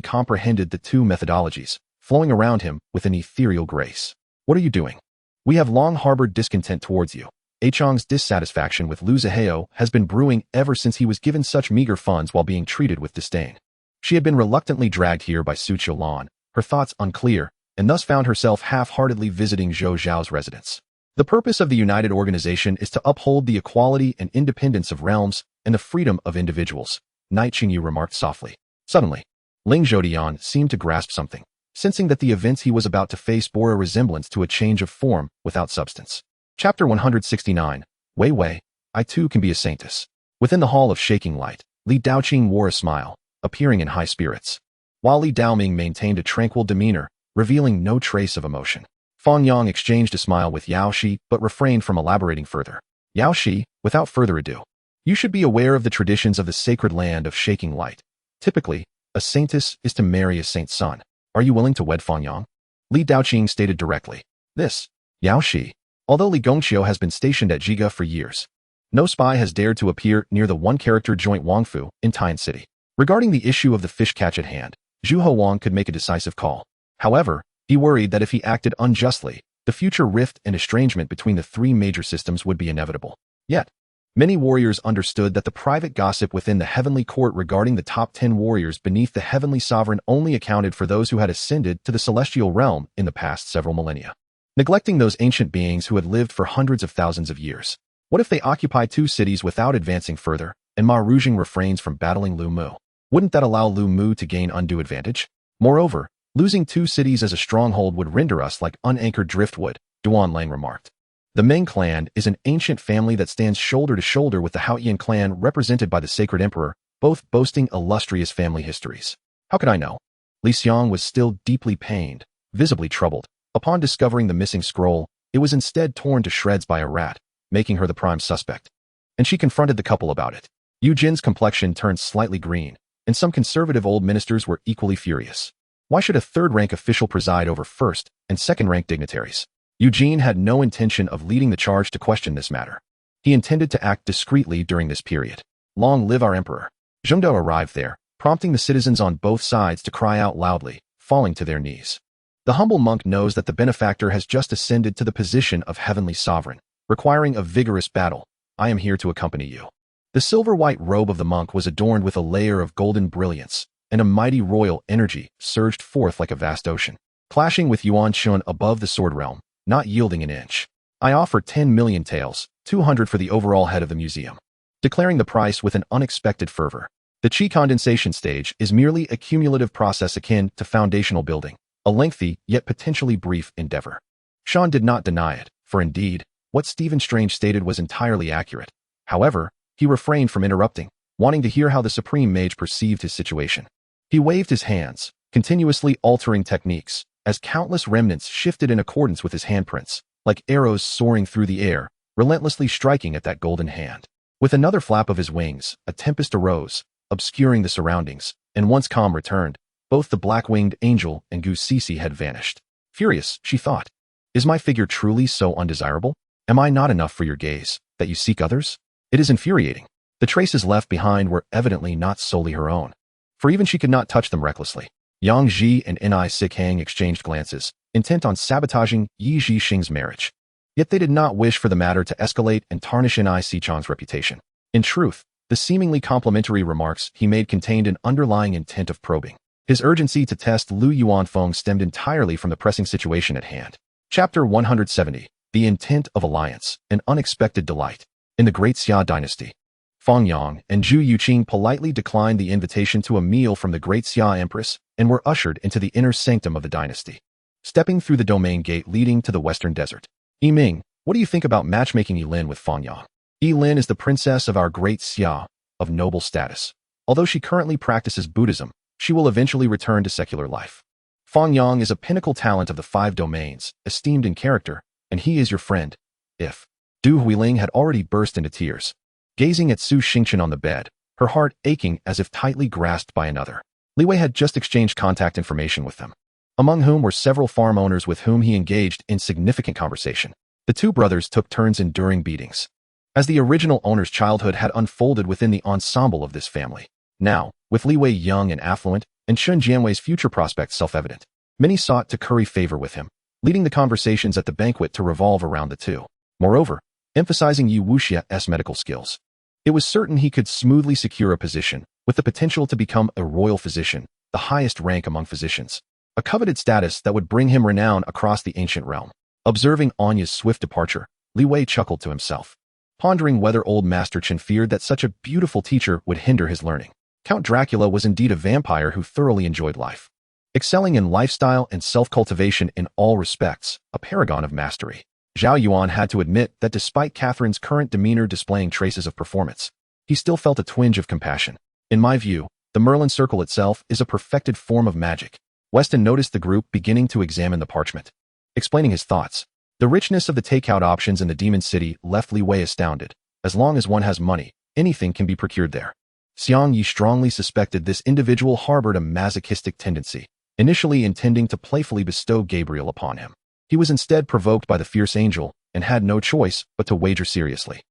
comprehended the two methodologies, flowing around him with an ethereal grace. What are you doing? We have long harbored discontent towards you. Chang's dissatisfaction with Lu Zihao has been brewing ever since he was given such meager funds while being treated with disdain. She had been reluctantly dragged here by Su Qiulan, her thoughts unclear, and thus found herself half-heartedly visiting Zhou Zhao's residence. The purpose of the United Organization is to uphold the equality and independence of realms and the freedom of individuals, Night Qingyu remarked softly. Suddenly, Ling Zhodian seemed to grasp something, sensing that the events he was about to face bore a resemblance to a change of form without substance. Chapter 169, Wei Wei, I too can be a saintess. Within the Hall of Shaking Light, Li Daoqing wore a smile, appearing in high spirits, while Li Daoming maintained a tranquil demeanor, revealing no trace of emotion. Fang Yang exchanged a smile with Yao Shi but refrained from elaborating further. Yao Shi, without further ado, you should be aware of the traditions of the sacred land of Shaking Light. Typically, a saintess is to marry a saint's son. Are you willing to wed Fang Yang? Li Daoqing stated directly. This, Yao Shi. Although Li Gongqiu has been stationed at Jiga for years, no spy has dared to appear near the one-character joint Wangfu in Tian City. Regarding the issue of the fish catch at hand, Zhu Huang could make a decisive call. However, he worried that if he acted unjustly, the future rift and estrangement between the three major systems would be inevitable. Yet, many warriors understood that the private gossip within the heavenly court regarding the top 10 warriors beneath the heavenly sovereign only accounted for those who had ascended to the celestial realm in the past several millennia, neglecting those ancient beings who had lived for hundreds of thousands of years. What if they occupy two cities without advancing further, and Ma Rujing refrains from battling Lu Mu? Wouldn't that allow Lu Mu to gain undue advantage? Moreover, losing two cities as a stronghold would render us like unanchored driftwood, Duan Lang remarked. The Meng clan is an ancient family that stands shoulder to shoulder with the Haoyan clan represented by the Sacred Emperor, both boasting illustrious family histories. How could I know? Li Xiang was still deeply pained, visibly troubled. Upon discovering the missing scroll, it was instead torn to shreds by a rat, making her the prime suspect. And she confronted the couple about it. Yu Jin's complexion turned slightly green, and some conservative old ministers were equally furious. Why should a third-rank official preside over first- and second-rank dignitaries? Eugene had no intention of leading the charge to question this matter. He intended to act discreetly during this period. Long live our emperor. Zhengdao arrived there, prompting the citizens on both sides to cry out loudly, falling to their knees. The humble monk knows that the benefactor has just ascended to the position of heavenly sovereign, requiring a vigorous battle. I am here to accompany you. The silver-white robe of the monk was adorned with a layer of golden brilliance, and a mighty royal energy surged forth like a vast ocean, clashing with Yuan Shun above the sword realm, not yielding an inch. I offer 10 million taels, 200 for the overall head of the museum, declaring the price with an unexpected fervor. The qi condensation stage is merely a cumulative process akin to foundational building, a lengthy yet potentially brief endeavor. Sean did not deny it, for indeed, what Stephen Strange stated was entirely accurate. However, he refrained from interrupting, wanting to hear how the Supreme Mage perceived his situation. He waved his hands, continuously altering techniques, as countless remnants shifted in accordance with his handprints, like arrows soaring through the air, relentlessly striking at that golden hand. With another flap of his wings, a tempest arose, obscuring the surroundings, and once calm returned, both the black-winged angel and Gu Sisi had vanished. Furious, she thought, is my figure truly so undesirable? Am I not enough for your gaze, that you seek others? It is infuriating. The traces left behind were evidently not solely her own, for even she could not touch them recklessly. Yang Ji and Ni Sikang exchanged glances, intent on sabotaging Yi Zhixing's marriage. Yet they did not wish for the matter to escalate and tarnish Ni Sichang's reputation. In truth, the seemingly complimentary remarks he made contained an underlying intent of probing. His urgency to test Lu Yuanfeng stemmed entirely from the pressing situation at hand. Chapter 170, The Intent of Alliance, An Unexpected Delight. In the Great Xia Dynasty, Fang Yang and Zhu Yuqing politely declined the invitation to a meal from the Great Xia Empress and were ushered into the inner sanctum of the dynasty. Stepping through the domain gate leading to the western desert. Yiming, what do you think about matchmaking Yilin with Fang Yang? Yilin is the princess of our Great Xia, of noble status. Although she currently practices Buddhism, she will eventually return to secular life. Fang Yang is a pinnacle talent of the 5 domains, esteemed in character, and he is your friend. If Du Huiling had already burst into tears, gazing at Su Xingchen on the bed, her heart aching as if tightly grasped by another. Li Wei had just exchanged contact information with them, among whom were several farm owners with whom he engaged in significant conversation. The 2 brothers took turns enduring beatings, as the original owner's childhood had unfolded within the ensemble of this family. Now, with Li Wei young and affluent, and Shun Jianwei's future prospects self-evident, many sought to curry favor with him, leading the conversations at the banquet to revolve around the two. Moreover, emphasizing Yu Wuxia's medical skills. It was certain he could smoothly secure a position, with the potential to become a royal physician, the highest rank among physicians. A coveted status that would bring him renown across the ancient realm. Observing Anya's swift departure, Li Wei chuckled to himself, pondering whether old Master Chen feared that such a beautiful teacher would hinder his learning. Count Dracula was indeed a vampire who thoroughly enjoyed life, excelling in lifestyle and self-cultivation in all respects, a paragon of mastery. Zhao Yuan had to admit that despite Catherine's current demeanor displaying traces of performance, he still felt a twinge of compassion. In my view, the Merlin Circle itself is a perfected form of magic. Weston noticed the group beginning to examine the parchment, explaining his thoughts. The richness of the takeout options in the Demon City left Li Wei astounded. As long as one has money, anything can be procured there. Xiang Yi strongly suspected this individual harbored a masochistic tendency, initially intending to playfully bestow Gabriel upon him. He was instead provoked by the fierce angel and had no choice but to wager seriously.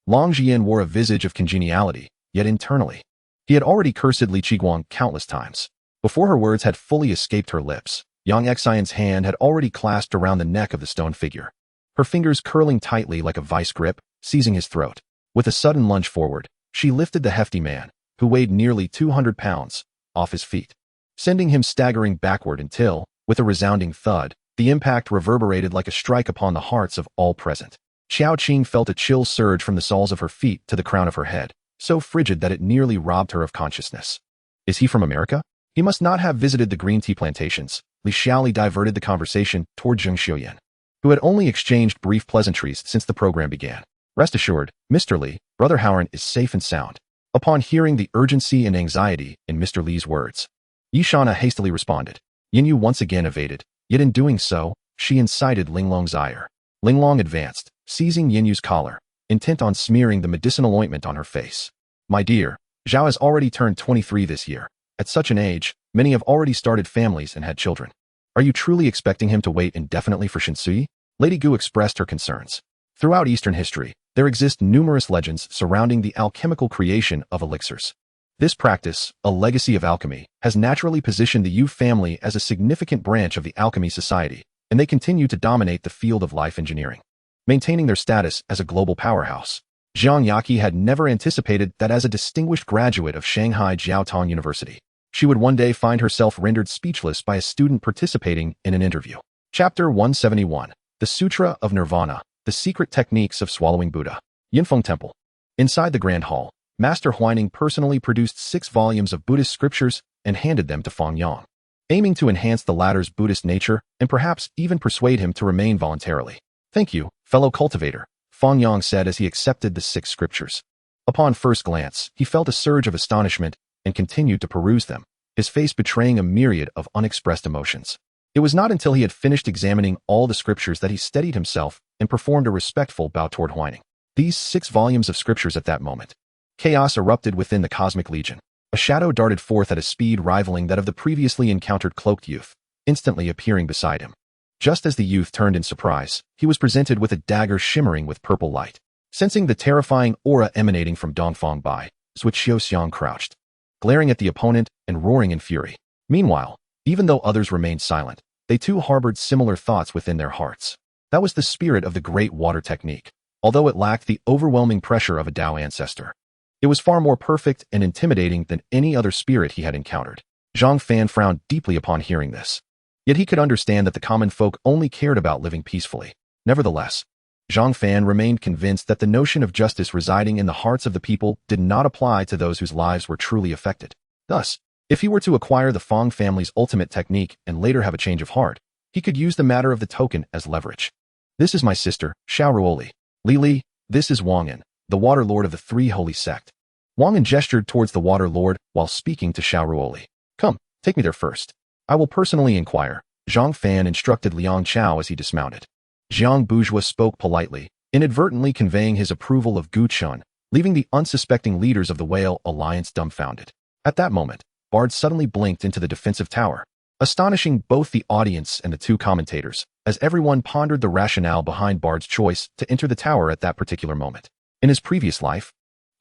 Long Jian wore a visage of congeniality, yet internally, he had already cursed Li Qiguang countless times. Before her words had fully escaped her lips, Yang Xian's hand had already clasped around the neck of the stone figure, her fingers curling tightly like a vice grip, seizing his throat. With a sudden lunge forward, she lifted the hefty man, who weighed nearly 200 pounds, off his feet, sending him staggering backward until, with a resounding thud, the impact reverberated like a strike upon the hearts of all present. Xiao Qing felt a chill surge from the soles of her feet to the crown of her head, so frigid that it nearly robbed her of consciousness. Is he from America? He must not have visited the green tea plantations. Li Xiaoli diverted the conversation toward Zheng Xiuyan, who had only exchanged brief pleasantries since the program began. Rest assured, Mr. Li, Brother Howard is safe and sound. Upon hearing the urgency and anxiety in Mr. Li's words, Yishana hastily responded. Yinyu once again evaded, yet in doing so, she incited Linglong's ire. Linglong advanced, seizing Yinyu's collar, intent on smearing the medicinal ointment on her face. My dear, Zhao has already turned 23 this year. At such an age, many have already started families and had children. Are you truly expecting him to wait indefinitely for Shinsui? Lady Gu expressed her concerns. Throughout Eastern history, there exist numerous legends surrounding the alchemical creation of elixirs. This practice, a legacy of alchemy, has naturally positioned the Yu family as a significant branch of the alchemy society, and they continue to dominate the field of life engineering, maintaining their status as a global powerhouse. Zhang Yaqi had never anticipated that as a distinguished graduate of Shanghai Jiaotong University, she would one day find herself rendered speechless by a student participating in an interview. Chapter 171, The Sutra of Nirvana, The Secret Techniques of Swallowing Buddha. Yinfeng Temple. Inside the Grand Hall, Master Huaining personally produced 6 volumes of Buddhist scriptures and handed them to Fang Yang, aiming to enhance the latter's Buddhist nature and perhaps even persuade him to remain voluntarily. Thank you, fellow cultivator, Fang Yang said as he accepted the 6 scriptures. Upon first glance, he felt a surge of astonishment and continued to peruse them, his face betraying a myriad of unexpressed emotions. It was not until he had finished examining all the scriptures that he steadied himself and performed a respectful bow toward Huaining. These 6 volumes of scriptures at that moment. Chaos erupted within the Cosmic Legion. A shadow darted forth at a speed rivaling that of the previously encountered cloaked youth, instantly appearing beside him. Just as the youth turned in surprise, he was presented with a dagger shimmering with purple light. Sensing the terrifying aura emanating from Dongfang Bai, Zhuo Xiang crouched, glaring at the opponent and roaring in fury. Meanwhile, even though others remained silent, they too harbored similar thoughts within their hearts. That was the spirit of the Great Water Technique, although it lacked the overwhelming pressure of a Tao ancestor. It was far more perfect and intimidating than any other spirit he had encountered. Zhang Fan frowned deeply upon hearing this. Yet he could understand that the common folk only cared about living peacefully. Nevertheless, Zhang Fan remained convinced that the notion of justice residing in the hearts of the people did not apply to those whose lives were truly affected. Thus, if he were to acquire the Fang family's ultimate technique and later have a change of heart, he could use the matter of the token as leverage. This is my sister, Xiao Ruoli. Li, this is Wang An, the Water Lord of the Three Holy Sect. Wang An gestured towards the Water Lord while speaking to Xiao Ruoli. Come, take me there first. I will personally inquire, Zhang Fan instructed Liang Chao as he dismounted. Jiang Bourgeois spoke politely, inadvertently conveying his approval of Gu Chun, leaving the unsuspecting leaders of the Whale Alliance dumbfounded. At that moment, Bard suddenly blinked into the defensive tower, astonishing both the audience and the 2 commentators, as everyone pondered the rationale behind Bard's choice to enter the tower at that particular moment. In his previous life,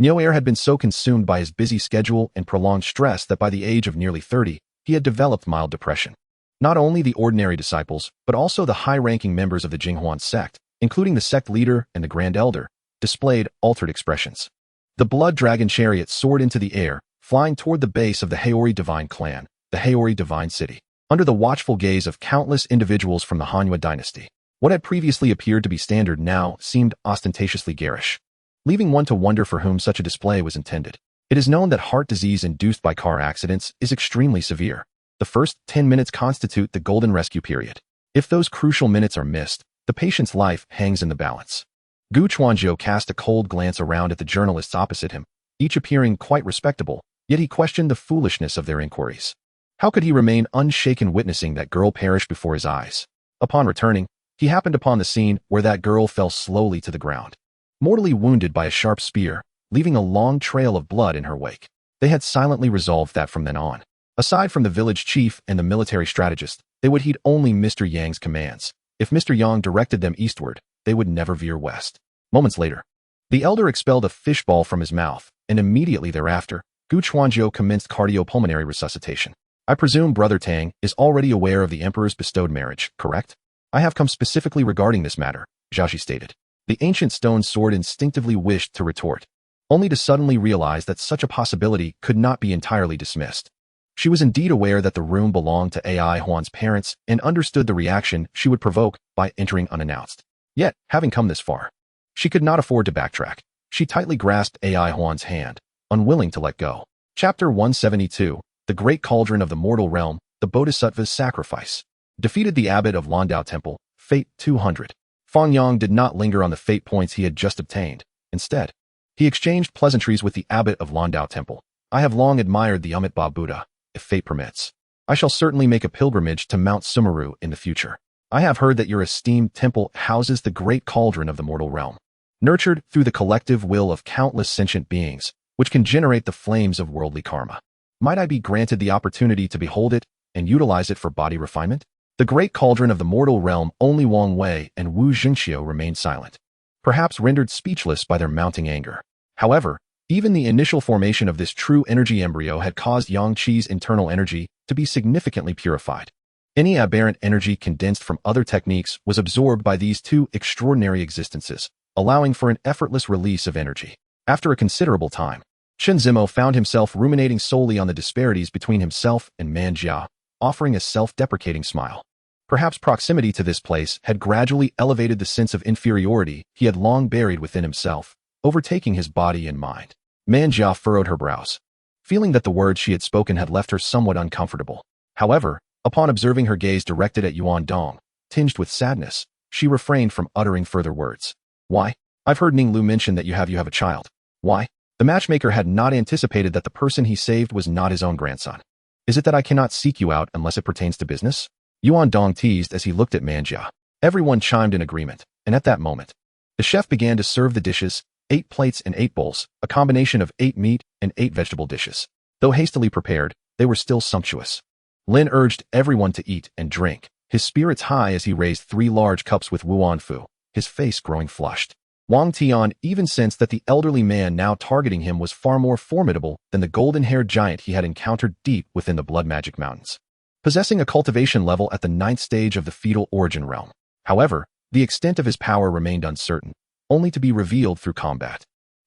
Nioer had been so consumed by his busy schedule and prolonged stress that by the age of nearly 30, he had developed mild depression. Not only the ordinary disciples, but also the high-ranking members of the Jinghuan sect, including the sect leader and the Grand Elder, displayed altered expressions. The blood dragon chariot soared into the air, flying toward the base of the Haori Divine Clan, the Haori Divine City, under the watchful gaze of countless individuals from the Hanwha dynasty. What had previously appeared to be standard now seemed ostentatiously garish, leaving one to wonder for whom such a display was intended. It is known that heart disease induced by car accidents is extremely severe. The first 10 minutes constitute the golden rescue period. If those crucial minutes are missed, the patient's life hangs in the balance. Gu Chuanzhou cast a cold glance around at the journalists opposite him, each appearing quite respectable, yet he questioned the foolishness of their inquiries. How could he remain unshaken witnessing that girl perish before his eyes? Upon returning, he happened upon the scene where that girl fell slowly to the ground, mortally wounded by a sharp spear, leaving a long trail of blood in her wake. They had silently resolved that from then on, aside from the village chief and the military strategist, they would heed only Mr. Yang's commands. If Mr. Yang directed them eastward, they would never veer west. Moments later, the elder expelled a fishball from his mouth, and immediately thereafter, Gu Chuanzhou commenced cardiopulmonary resuscitation. I presume Brother Tang is already aware of the Emperor's bestowed marriage, correct? I have come specifically regarding this matter, Zhaoxi stated. The ancient stone sword instinctively wished to retort, only to suddenly realize that such a possibility could not be entirely dismissed. She was indeed aware that the room belonged to Ai Huan's parents and understood the reaction she would provoke by entering unannounced. Yet, having come this far, she could not afford to backtrack. She tightly grasped Ai Huan's hand, unwilling to let go. Chapter 172, The Great Cauldron of the Mortal Realm, the Bodhisattva's Sacrifice. Defeated the abbot of Landao Temple, Fate 200. Fang Yang did not linger on the fate points he had just obtained. Instead, he exchanged pleasantries with the abbot of Landao Temple. I have long admired the Amitabha Buddha. If fate permits, I shall certainly make a pilgrimage to Mount Sumeru in the future. I have heard that your esteemed temple houses the great cauldron of the mortal realm, nurtured through the collective will of countless sentient beings, which can generate the flames of worldly karma. Might I be granted the opportunity to behold it and utilize it for body refinement? The great cauldron of the mortal realm, only Wang Wei and Wu Jingxiu remained silent, perhaps rendered speechless by their mounting anger. However, even the initial formation of this true energy embryo had caused Yang Qi's internal energy to be significantly purified. Any aberrant energy condensed from other techniques was absorbed by these two extraordinary existences, allowing for an effortless release of energy. After a considerable time, Chen Zimo found himself ruminating solely on the disparities between himself and Man Jia, offering a self-deprecating smile. Perhaps proximity to this place had gradually elevated the sense of inferiority he had long buried within himself, overtaking his body and mind. Man Jia furrowed her brows, feeling that the words she had spoken had left her somewhat uncomfortable. However, upon observing her gaze directed at Yuan Dong, tinged with sadness, she refrained from uttering further words. Why? I've heard Ning Lu mention that you have a child. Why? The matchmaker had not anticipated that the person he saved was not his own grandson. Is it that I cannot seek you out unless it pertains to business? Yuan Dong teased as he looked at Man Jia. Everyone chimed in agreement, and at that moment, the chef began to serve the dishes, 8 plates and 8 bowls, a combination of 8 meat and 8 vegetable dishes. Though hastily prepared, they were still sumptuous. Lin urged everyone to eat and drink, his spirits high as he raised 3 large cups with Wuanfu, his face growing flushed. Wang Tian even sensed that the elderly man now targeting him was far more formidable than the golden-haired giant he had encountered deep within the Blood Magic Mountains, possessing a cultivation level at the 9th stage of the fetal origin realm. However, the extent of his power remained uncertain, only to be revealed through combat.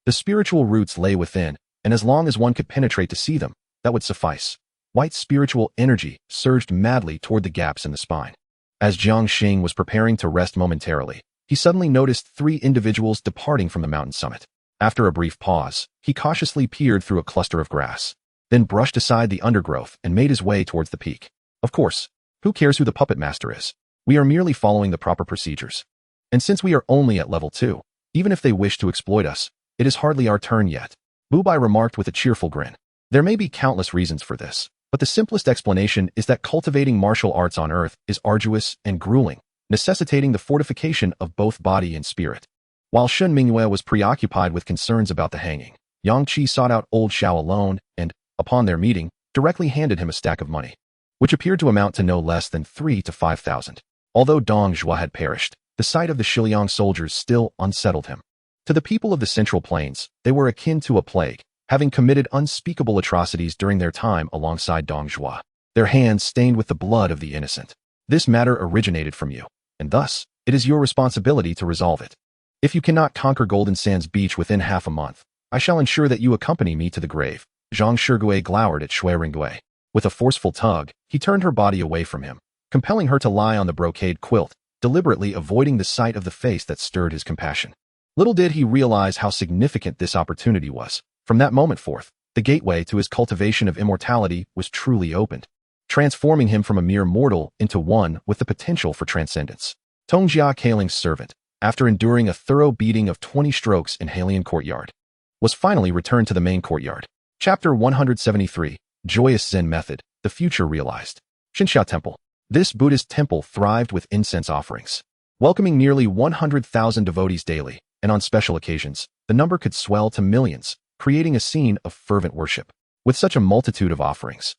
The spiritual roots lay within, and as long as one could penetrate to see them, that would suffice. White spiritual energy surged madly toward the gaps in the spine. As Jiang Xing was preparing to rest momentarily, he suddenly noticed 3 individuals departing from the mountain summit. After a brief pause, he cautiously peered through a cluster of grass, then brushed aside the undergrowth and made his way towards the peak. Of course, who cares who the puppet master is? We are merely following the proper procedures. And since we are only at level 2, even if they wish to exploit us, it is hardly our turn yet. Wu Bai remarked with a cheerful grin. There may be countless reasons for this, but the simplest explanation is that cultivating martial arts on Earth is arduous and grueling, necessitating the fortification of both body and spirit. While Shun Mingyue was preoccupied with concerns about the hanging, Yang Qi sought out old Xiao alone and, upon their meeting, directly handed him a stack of money, which appeared to amount to no less than 3,000 to 5,000. Although Dong Zhuo had perished, the sight of the Shiliang soldiers still unsettled him. To the people of the Central Plains, they were akin to a plague, having committed unspeakable atrocities during their time alongside Dong Zhuo, their hands stained with the blood of the innocent. This matter originated from you, and thus, It is your responsibility to resolve it. If you cannot conquer Golden Sands Beach within half a month, I shall ensure that you accompany me to the grave. Zhang Shigui glowered at Shui Ringgui. With a forceful tug, he turned her body away from him, compelling her to lie on the brocade quilt, deliberately avoiding the sight of the face that stirred his compassion. Little did he realize how significant this opportunity was. From that moment forth, the gateway to his cultivation of immortality was truly opened, transforming him from a mere mortal into one with the potential for transcendence. Tongjia Kailing's servant, after enduring a thorough beating of 20 strokes in Halian Courtyard, was finally returned to the main courtyard. Chapter 173, Joyous Zen Method, the Future Realized. Xinxia Temple. This Buddhist temple thrived with incense offerings, welcoming nearly 100,000 devotees daily, and on special occasions, the number could swell to millions, creating a scene of fervent worship. With such a multitude of offerings,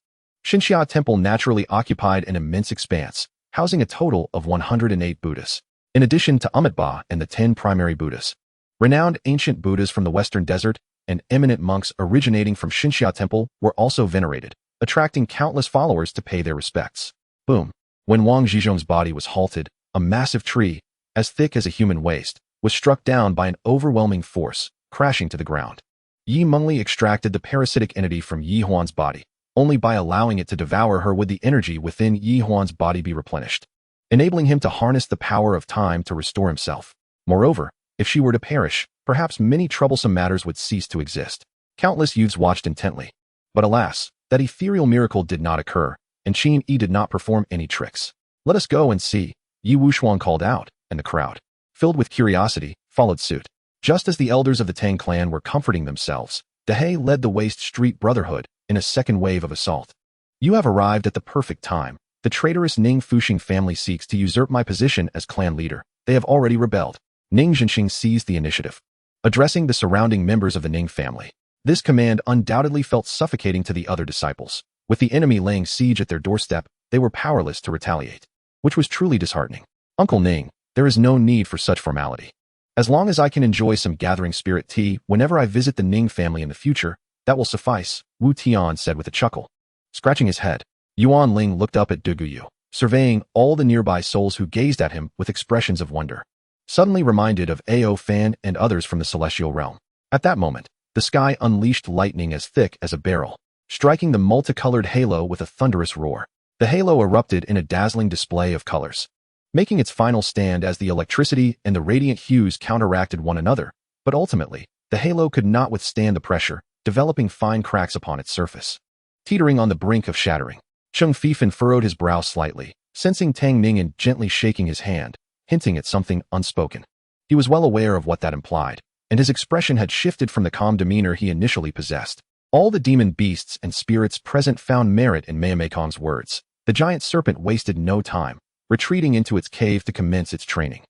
Xinxia Temple naturally occupied an immense expanse, housing a total of 108 Buddhas, in addition to Amitabha and the 10 primary Buddhas. Renowned ancient Buddhas from the Western Desert and eminent monks originating from Xinxia Temple were also venerated, attracting countless followers to pay their respects. Boom. When Wang Zhizhong's body was halted, a massive tree, as thick as a human waist, was struck down by an overwhelming force, crashing to the ground. Yi Mengli extracted the parasitic entity from Yi Huan's body. Only by allowing it to devour her would the energy within Yi Huan's body be replenished, enabling him to harness the power of time to restore himself. Moreover, if she were to perish, perhaps many troublesome matters would cease to exist. Countless youths watched intently. But alas, that ethereal miracle did not occur, and Qin Yi did not perform any tricks. Let us go and see, Yi Wushuang called out, and the crowd, filled with curiosity, followed suit. Just as the elders of the Tang clan were comforting themselves, Dehe led the Waste Street Brotherhood in a second wave of assault. You have arrived at the perfect time. The traitorous Ning Fuxing family seeks to usurp my position as clan leader. They have already rebelled. Ning Zhenxing seized the initiative, addressing the surrounding members of the Ning family. This command undoubtedly felt suffocating to the other disciples. With the enemy laying siege at their doorstep, they were powerless to retaliate, which was truly disheartening. Uncle Ning, there is no need for such formality. As long as I can enjoy some gathering spirit tea whenever I visit the Ning family in the future, that will suffice, Wu Tian said with a chuckle. Scratching his head, Yuan Ling looked up at Duguyu, surveying all the nearby souls who gazed at him with expressions of wonder. Suddenly reminded of Ao Fan and others from the celestial realm. At that moment, the sky unleashed lightning as thick as a barrel, striking the multicolored halo with a thunderous roar. The halo erupted in a dazzling display of colors, making its final stand as the electricity and the radiant hues counteracted one another, but ultimately, the halo could not withstand the pressure, developing fine cracks upon its surface, teetering on the brink of shattering. Cheng Fifan furrowed his brow slightly, sensing Tang Ningan gently shaking his hand, hinting at something unspoken. He was well aware of what that implied, and his expression had shifted from the calm demeanor he initially possessed. All the demon beasts and spirits present found merit in Meimei words. The giant serpent wasted no time, retreating into its cave to commence its training.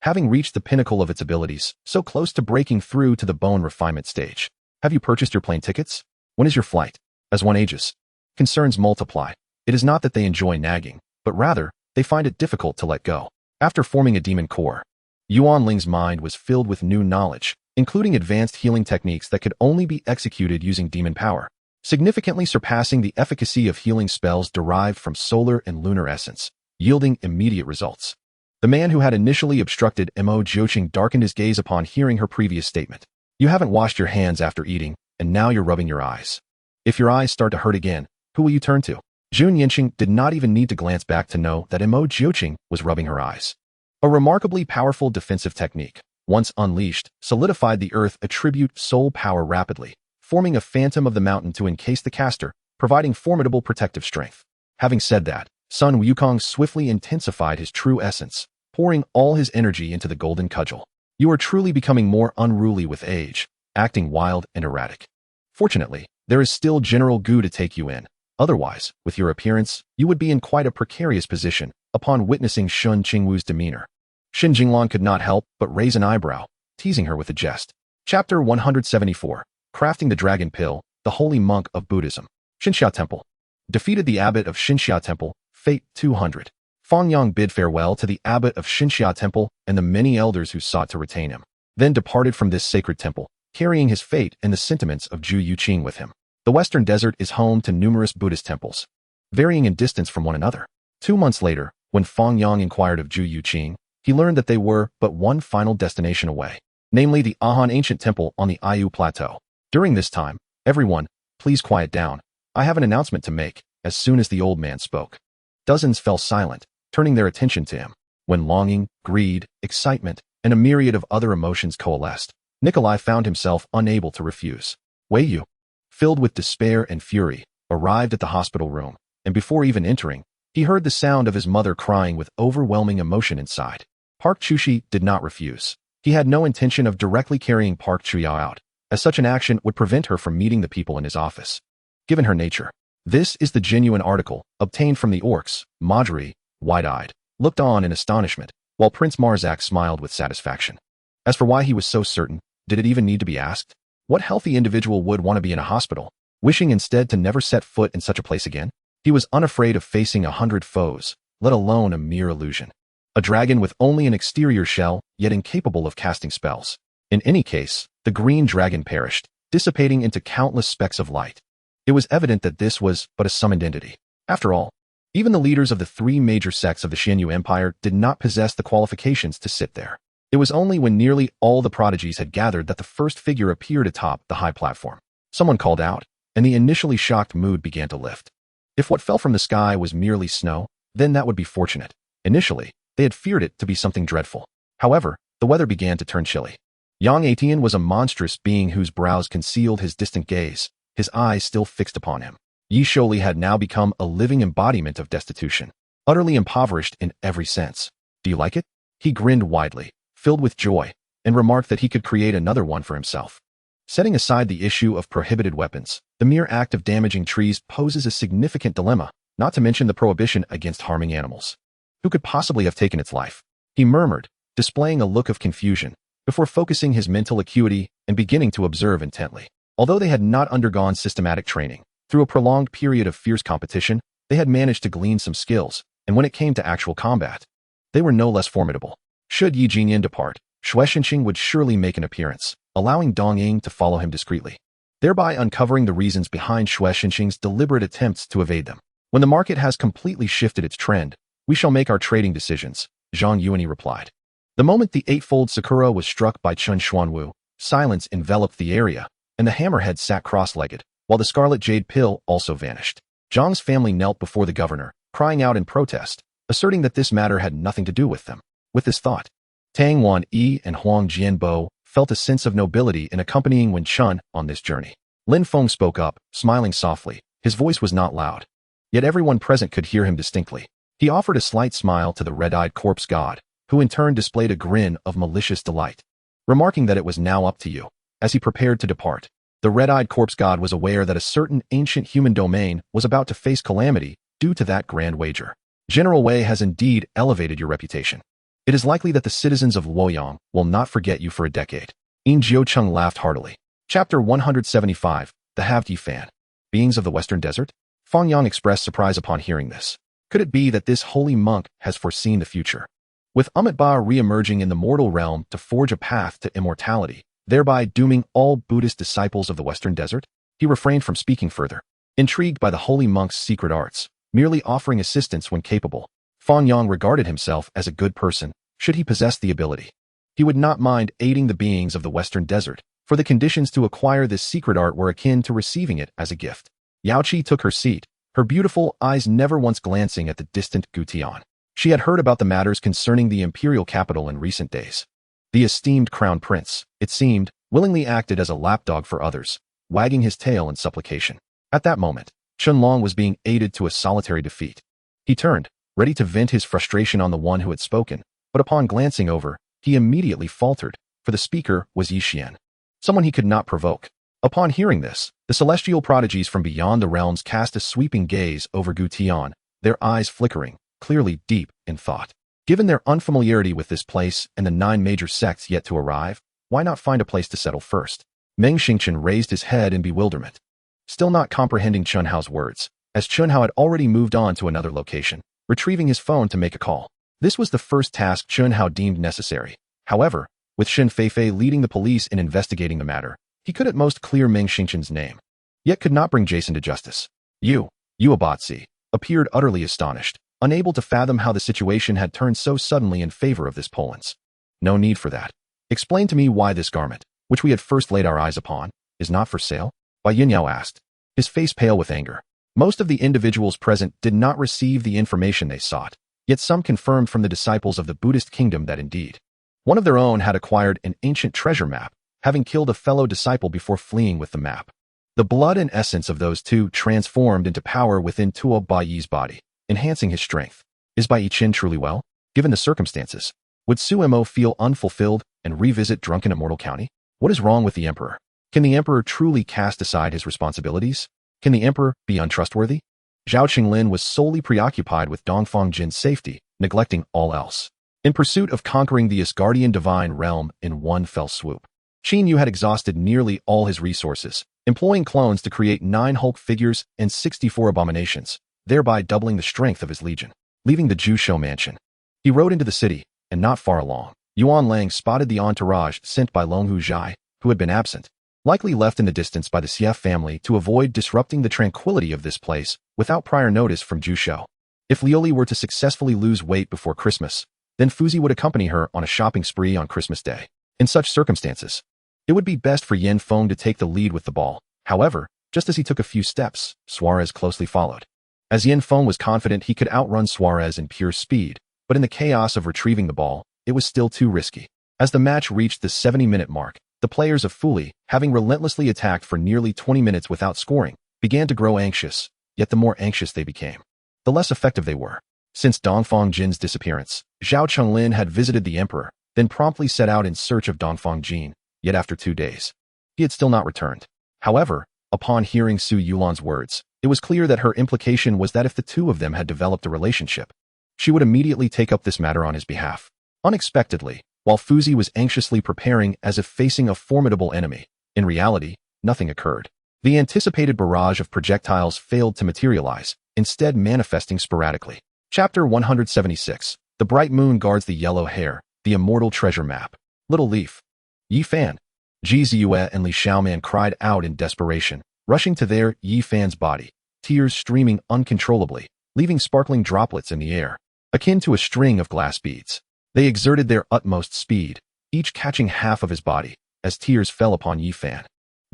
Having reached the pinnacle of its abilities, so close to breaking through to the bone refinement stage. Have you purchased your plane tickets? When is your flight? As one ages, concerns multiply. It is not that they enjoy nagging, but rather, they find it difficult to let go. After forming a demon core, Yuan Ling's mind was filled with new knowledge, including advanced healing techniques that could only be executed using demon power, significantly surpassing the efficacy of healing spells derived from solar and lunar essence, yielding immediate results. The man who had initially obstructed Mo Jiuqing darkened his gaze upon hearing her previous statement. You haven't washed your hands after eating, and now you're rubbing your eyes. If your eyes start to hurt again, who will you turn to? Jun Yanqing did not even need to glance back to know that Mo Jiuqing was rubbing her eyes. A remarkably powerful defensive technique, once unleashed, solidified the earth attribute soul power rapidly, forming a phantom of the mountain to encase the caster, providing formidable protective strength. Having said that, Sun Wukong swiftly intensified his true essence, pouring all his energy into the golden cudgel. You are truly becoming more unruly with age, acting wild and erratic. Fortunately, there is still General Gu to take you in. Otherwise, with your appearance, you would be in quite a precarious position upon witnessing Shun Qingwu's demeanor. Xin Jinglan could not help but raise an eyebrow, teasing her with a jest. Chapter 174, Crafting the Dragon Pill, the Holy Monk of Buddhism. Xinxia Temple. Defeated the abbot of Xinxia Temple, Fate 200. Fang Yang bid farewell to the abbot of Xinxia Temple and the many elders who sought to retain him, then departed from this sacred temple, carrying his fate and the sentiments of Zhu Yuqing with him. The Western Desert is home to numerous Buddhist temples, varying in distance from one another. 2 months later, when Fang Yang inquired of Zhu Yuqing, he learned that they were but one final destination away, namely the Ahan ancient temple on the Ayu Plateau. During this time, everyone, please quiet down. I have an announcement to make. As soon as the old man spoke, dozens fell silent, turning their attention to him. When longing, greed, excitement, and a myriad of other emotions coalesced, Nikolai found himself unable to refuse. Wei Yu, filled with despair and fury, arrived at the hospital room, and before even entering, he heard the sound of his mother crying with overwhelming emotion inside. Park Chushi did not refuse. He had no intention of directly carrying Park Chuyao out, as such an action would prevent her from meeting the people in his office. Given her nature, this is the genuine article, obtained from the orcs. Marjorie, wide-eyed, looked on in astonishment, while Prince Marzak smiled with satisfaction. As for why he was so certain, did it even need to be asked? What healthy individual would want to be in a hospital, wishing instead to never set foot in such a place again? He was unafraid of facing 100 foes, let alone a mere illusion. A dragon with only an exterior shell, yet incapable of casting spells. In any case, the green dragon perished, dissipating into countless specks of light. It was evident that this was but a summoned entity. After all, even the leaders of the 3 major sects of the Xianyu Empire did not possess the qualifications to sit there. It was only when nearly all the prodigies had gathered that the first figure appeared atop the high platform. Someone called out, and the initially shocked mood began to lift. If what fell from the sky was merely snow, then that would be fortunate. Initially, they had feared it to be something dreadful. However, the weather began to turn chilly. Yang Atian was a monstrous being whose brows concealed his distant gaze, his eyes still fixed upon him. Yi Sholi had now become a living embodiment of destitution, utterly impoverished in every sense. Do you like it? He grinned widely, filled with joy, and remarked that he could create another one for himself. Setting aside the issue of prohibited weapons, the mere act of damaging trees poses a significant dilemma, not to mention the prohibition against harming animals. Who could possibly have taken its life? He murmured, displaying a look of confusion, before focusing his mental acuity and beginning to observe intently. Although they had not undergone systematic training, through a prolonged period of fierce competition, they had managed to glean some skills, and when it came to actual combat, they were no less formidable. Should Yi Jinyan depart, Xue Xinqing would surely make an appearance, allowing Dong Ying to follow him discreetly, thereby uncovering the reasons behind Xue Xinqing's deliberate attempts to evade them. When the market has completely shifted its trend, we shall make our trading decisions, Zhang Yuani replied. The moment the eightfold Sakura was struck by Chen Xuanwu, silence enveloped the area, and the hammerhead sat cross-legged, while the scarlet jade pill also vanished. Zhang's family knelt before the governor, crying out in protest, asserting that this matter had nothing to do with them. With this thought, Tang Wan Yi and Huang Jianbo felt a sense of nobility in accompanying Wen Chun on this journey. Lin Feng spoke up, smiling softly. His voice was not loud, yet everyone present could hear him distinctly. He offered a slight smile to the red-eyed corpse god, who in turn displayed a grin of malicious delight, remarking that it was now up to you. As he prepared to depart, the red-eyed corpse god was aware that a certain ancient human domain was about to face calamity due to that grand wager. General Wei has indeed elevated your reputation. It is likely that the citizens of Luoyang will not forget you for a decade. Yin Jiucheng laughed heartily. Chapter 175, The Havdi Fan. Beings of the Western Desert? Fang Yang expressed surprise upon hearing this. Could it be that this holy monk has foreseen the future? With Amitabha re-emerging in the mortal realm to forge a path to immortality, thereby dooming all Buddhist disciples of the Western Desert, he refrained from speaking further. Intrigued by the holy monk's secret arts, merely offering assistance when capable, Fang Yang regarded himself as a good person, should he possess the ability. He would not mind aiding the beings of the Western Desert, for the conditions to acquire this secret art were akin to receiving it as a gift. Yaoqi took her seat, her beautiful eyes never once glancing at the distant Gutian. She had heard about the matters concerning the imperial capital in recent days. The esteemed crown prince, it seemed, willingly acted as a lapdog for others, wagging his tail in supplication. At that moment, Chunlong was being aided to a solitary defeat. He turned, ready to vent his frustration on the one who had spoken, but upon glancing over, he immediately faltered, for the speaker was Yi Xian, someone he could not provoke. Upon hearing this, the celestial prodigies from beyond the realms cast a sweeping gaze over Gutian, their eyes flickering, clearly deep in thought. Given their unfamiliarity with this place and the 9 major sects yet to arrive, why not find a place to settle first? Meng Xingchen raised his head in bewilderment, still not comprehending Chun Hao's words, as Chun Hao had already moved on to another location, retrieving his phone to make a call. This was the first task Chun Hao deemed necessary. However, with Shen Feifei leading the police in investigating the matter, he could at most clear Meng Xingchen's name, yet could not bring Jason to justice. You Abatsi, appeared utterly astonished, unable to fathom how the situation had turned so suddenly in favor of this Poland's. No need for that. Explain to me why this garment, which we had first laid our eyes upon, is not for sale? Bai Yinyao asked, his face pale with anger. Most of the individuals present did not receive the information they sought, yet some confirmed from the disciples of the Buddhist kingdom that indeed, one of their own had acquired an ancient treasure map, having killed a fellow disciple before fleeing with the map. The blood and essence of those two transformed into power within Tuo Baiyi's body, enhancing his strength. Is Bai Yiqin truly well? Given the circumstances, would Su Mo feel unfulfilled and revisit drunken Immortal County? What is wrong with the emperor? Can the emperor truly cast aside his responsibilities? Can the emperor be untrustworthy? Zhao Qinglin was solely preoccupied with Dongfang Jin's safety, neglecting all else. In pursuit of conquering the Asgardian divine realm in one fell swoop, Qin Yu had exhausted nearly all his resources, employing clones to create 9 Hulk figures and 64 abominations, thereby doubling the strength of his legion. Leaving the Jusho mansion, he rode into the city, and not far along, Yuan Lang spotted the entourage sent by Long Hu Zhai, who had been absent, likely left in the distance by the Xie family to avoid disrupting the tranquility of this place without prior notice from Jusho. If Lioli were to successfully lose weight before Christmas, then Fuzi would accompany her on a shopping spree on Christmas Day. In such circumstances, it would be best for Yin Feng to take the lead with the ball. However, just as he took a few steps, Suarez closely followed. As Yin Feng was confident he could outrun Suarez in pure speed, but in the chaos of retrieving the ball, it was still too risky. As the match reached the 70-minute mark, the players of Fuli, having relentlessly attacked for nearly 20 minutes without scoring, began to grow anxious, yet the more anxious they became, the less effective they were. Since Dongfang Jin's disappearance, Zhao Qinglin had visited the emperor, then promptly set out in search of Dongfang Jin, yet after 2 days, he had still not returned. However, upon hearing Su Yulan's words, it was clear that her implication was that if the two of them had developed a relationship, she would immediately take up this matter on his behalf. Unexpectedly, while Fuzi was anxiously preparing as if facing a formidable enemy, in reality, nothing occurred. The anticipated barrage of projectiles failed to materialize, instead manifesting sporadically. Chapter 176. The bright moon guards the yellow hair, the immortal treasure map. Little Leaf. Yi Fan. Ji Ziyue and Li Xiaoman cried out in desperation, rushing to their Yi Fan's body, tears streaming uncontrollably, leaving sparkling droplets in the air, akin to a string of glass beads. They exerted their utmost speed, each catching half of his body, as tears fell upon Yi Fan.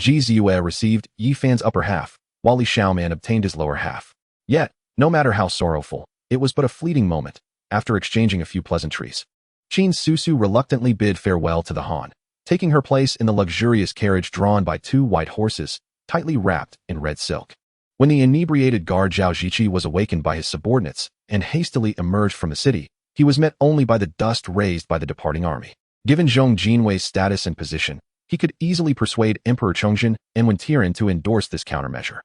Ji Ziyue received Yi Fan's upper half, while Li Xiaoman obtained his lower half. Yet, no matter how sorrowful, it was but a fleeting moment. After exchanging a few pleasantries, Qin Susu reluctantly bid farewell to the Han, taking her place in the luxurious carriage drawn by 2 white horses, tightly wrapped in red silk. When the inebriated guard Zhao Ziqi was awakened by his subordinates and hastily emerged from the city, he was met only by the dust raised by the departing army. Given Zhong Jinwei's status and position, he could easily persuade Emperor Chongjin and Wentian to endorse this countermeasure.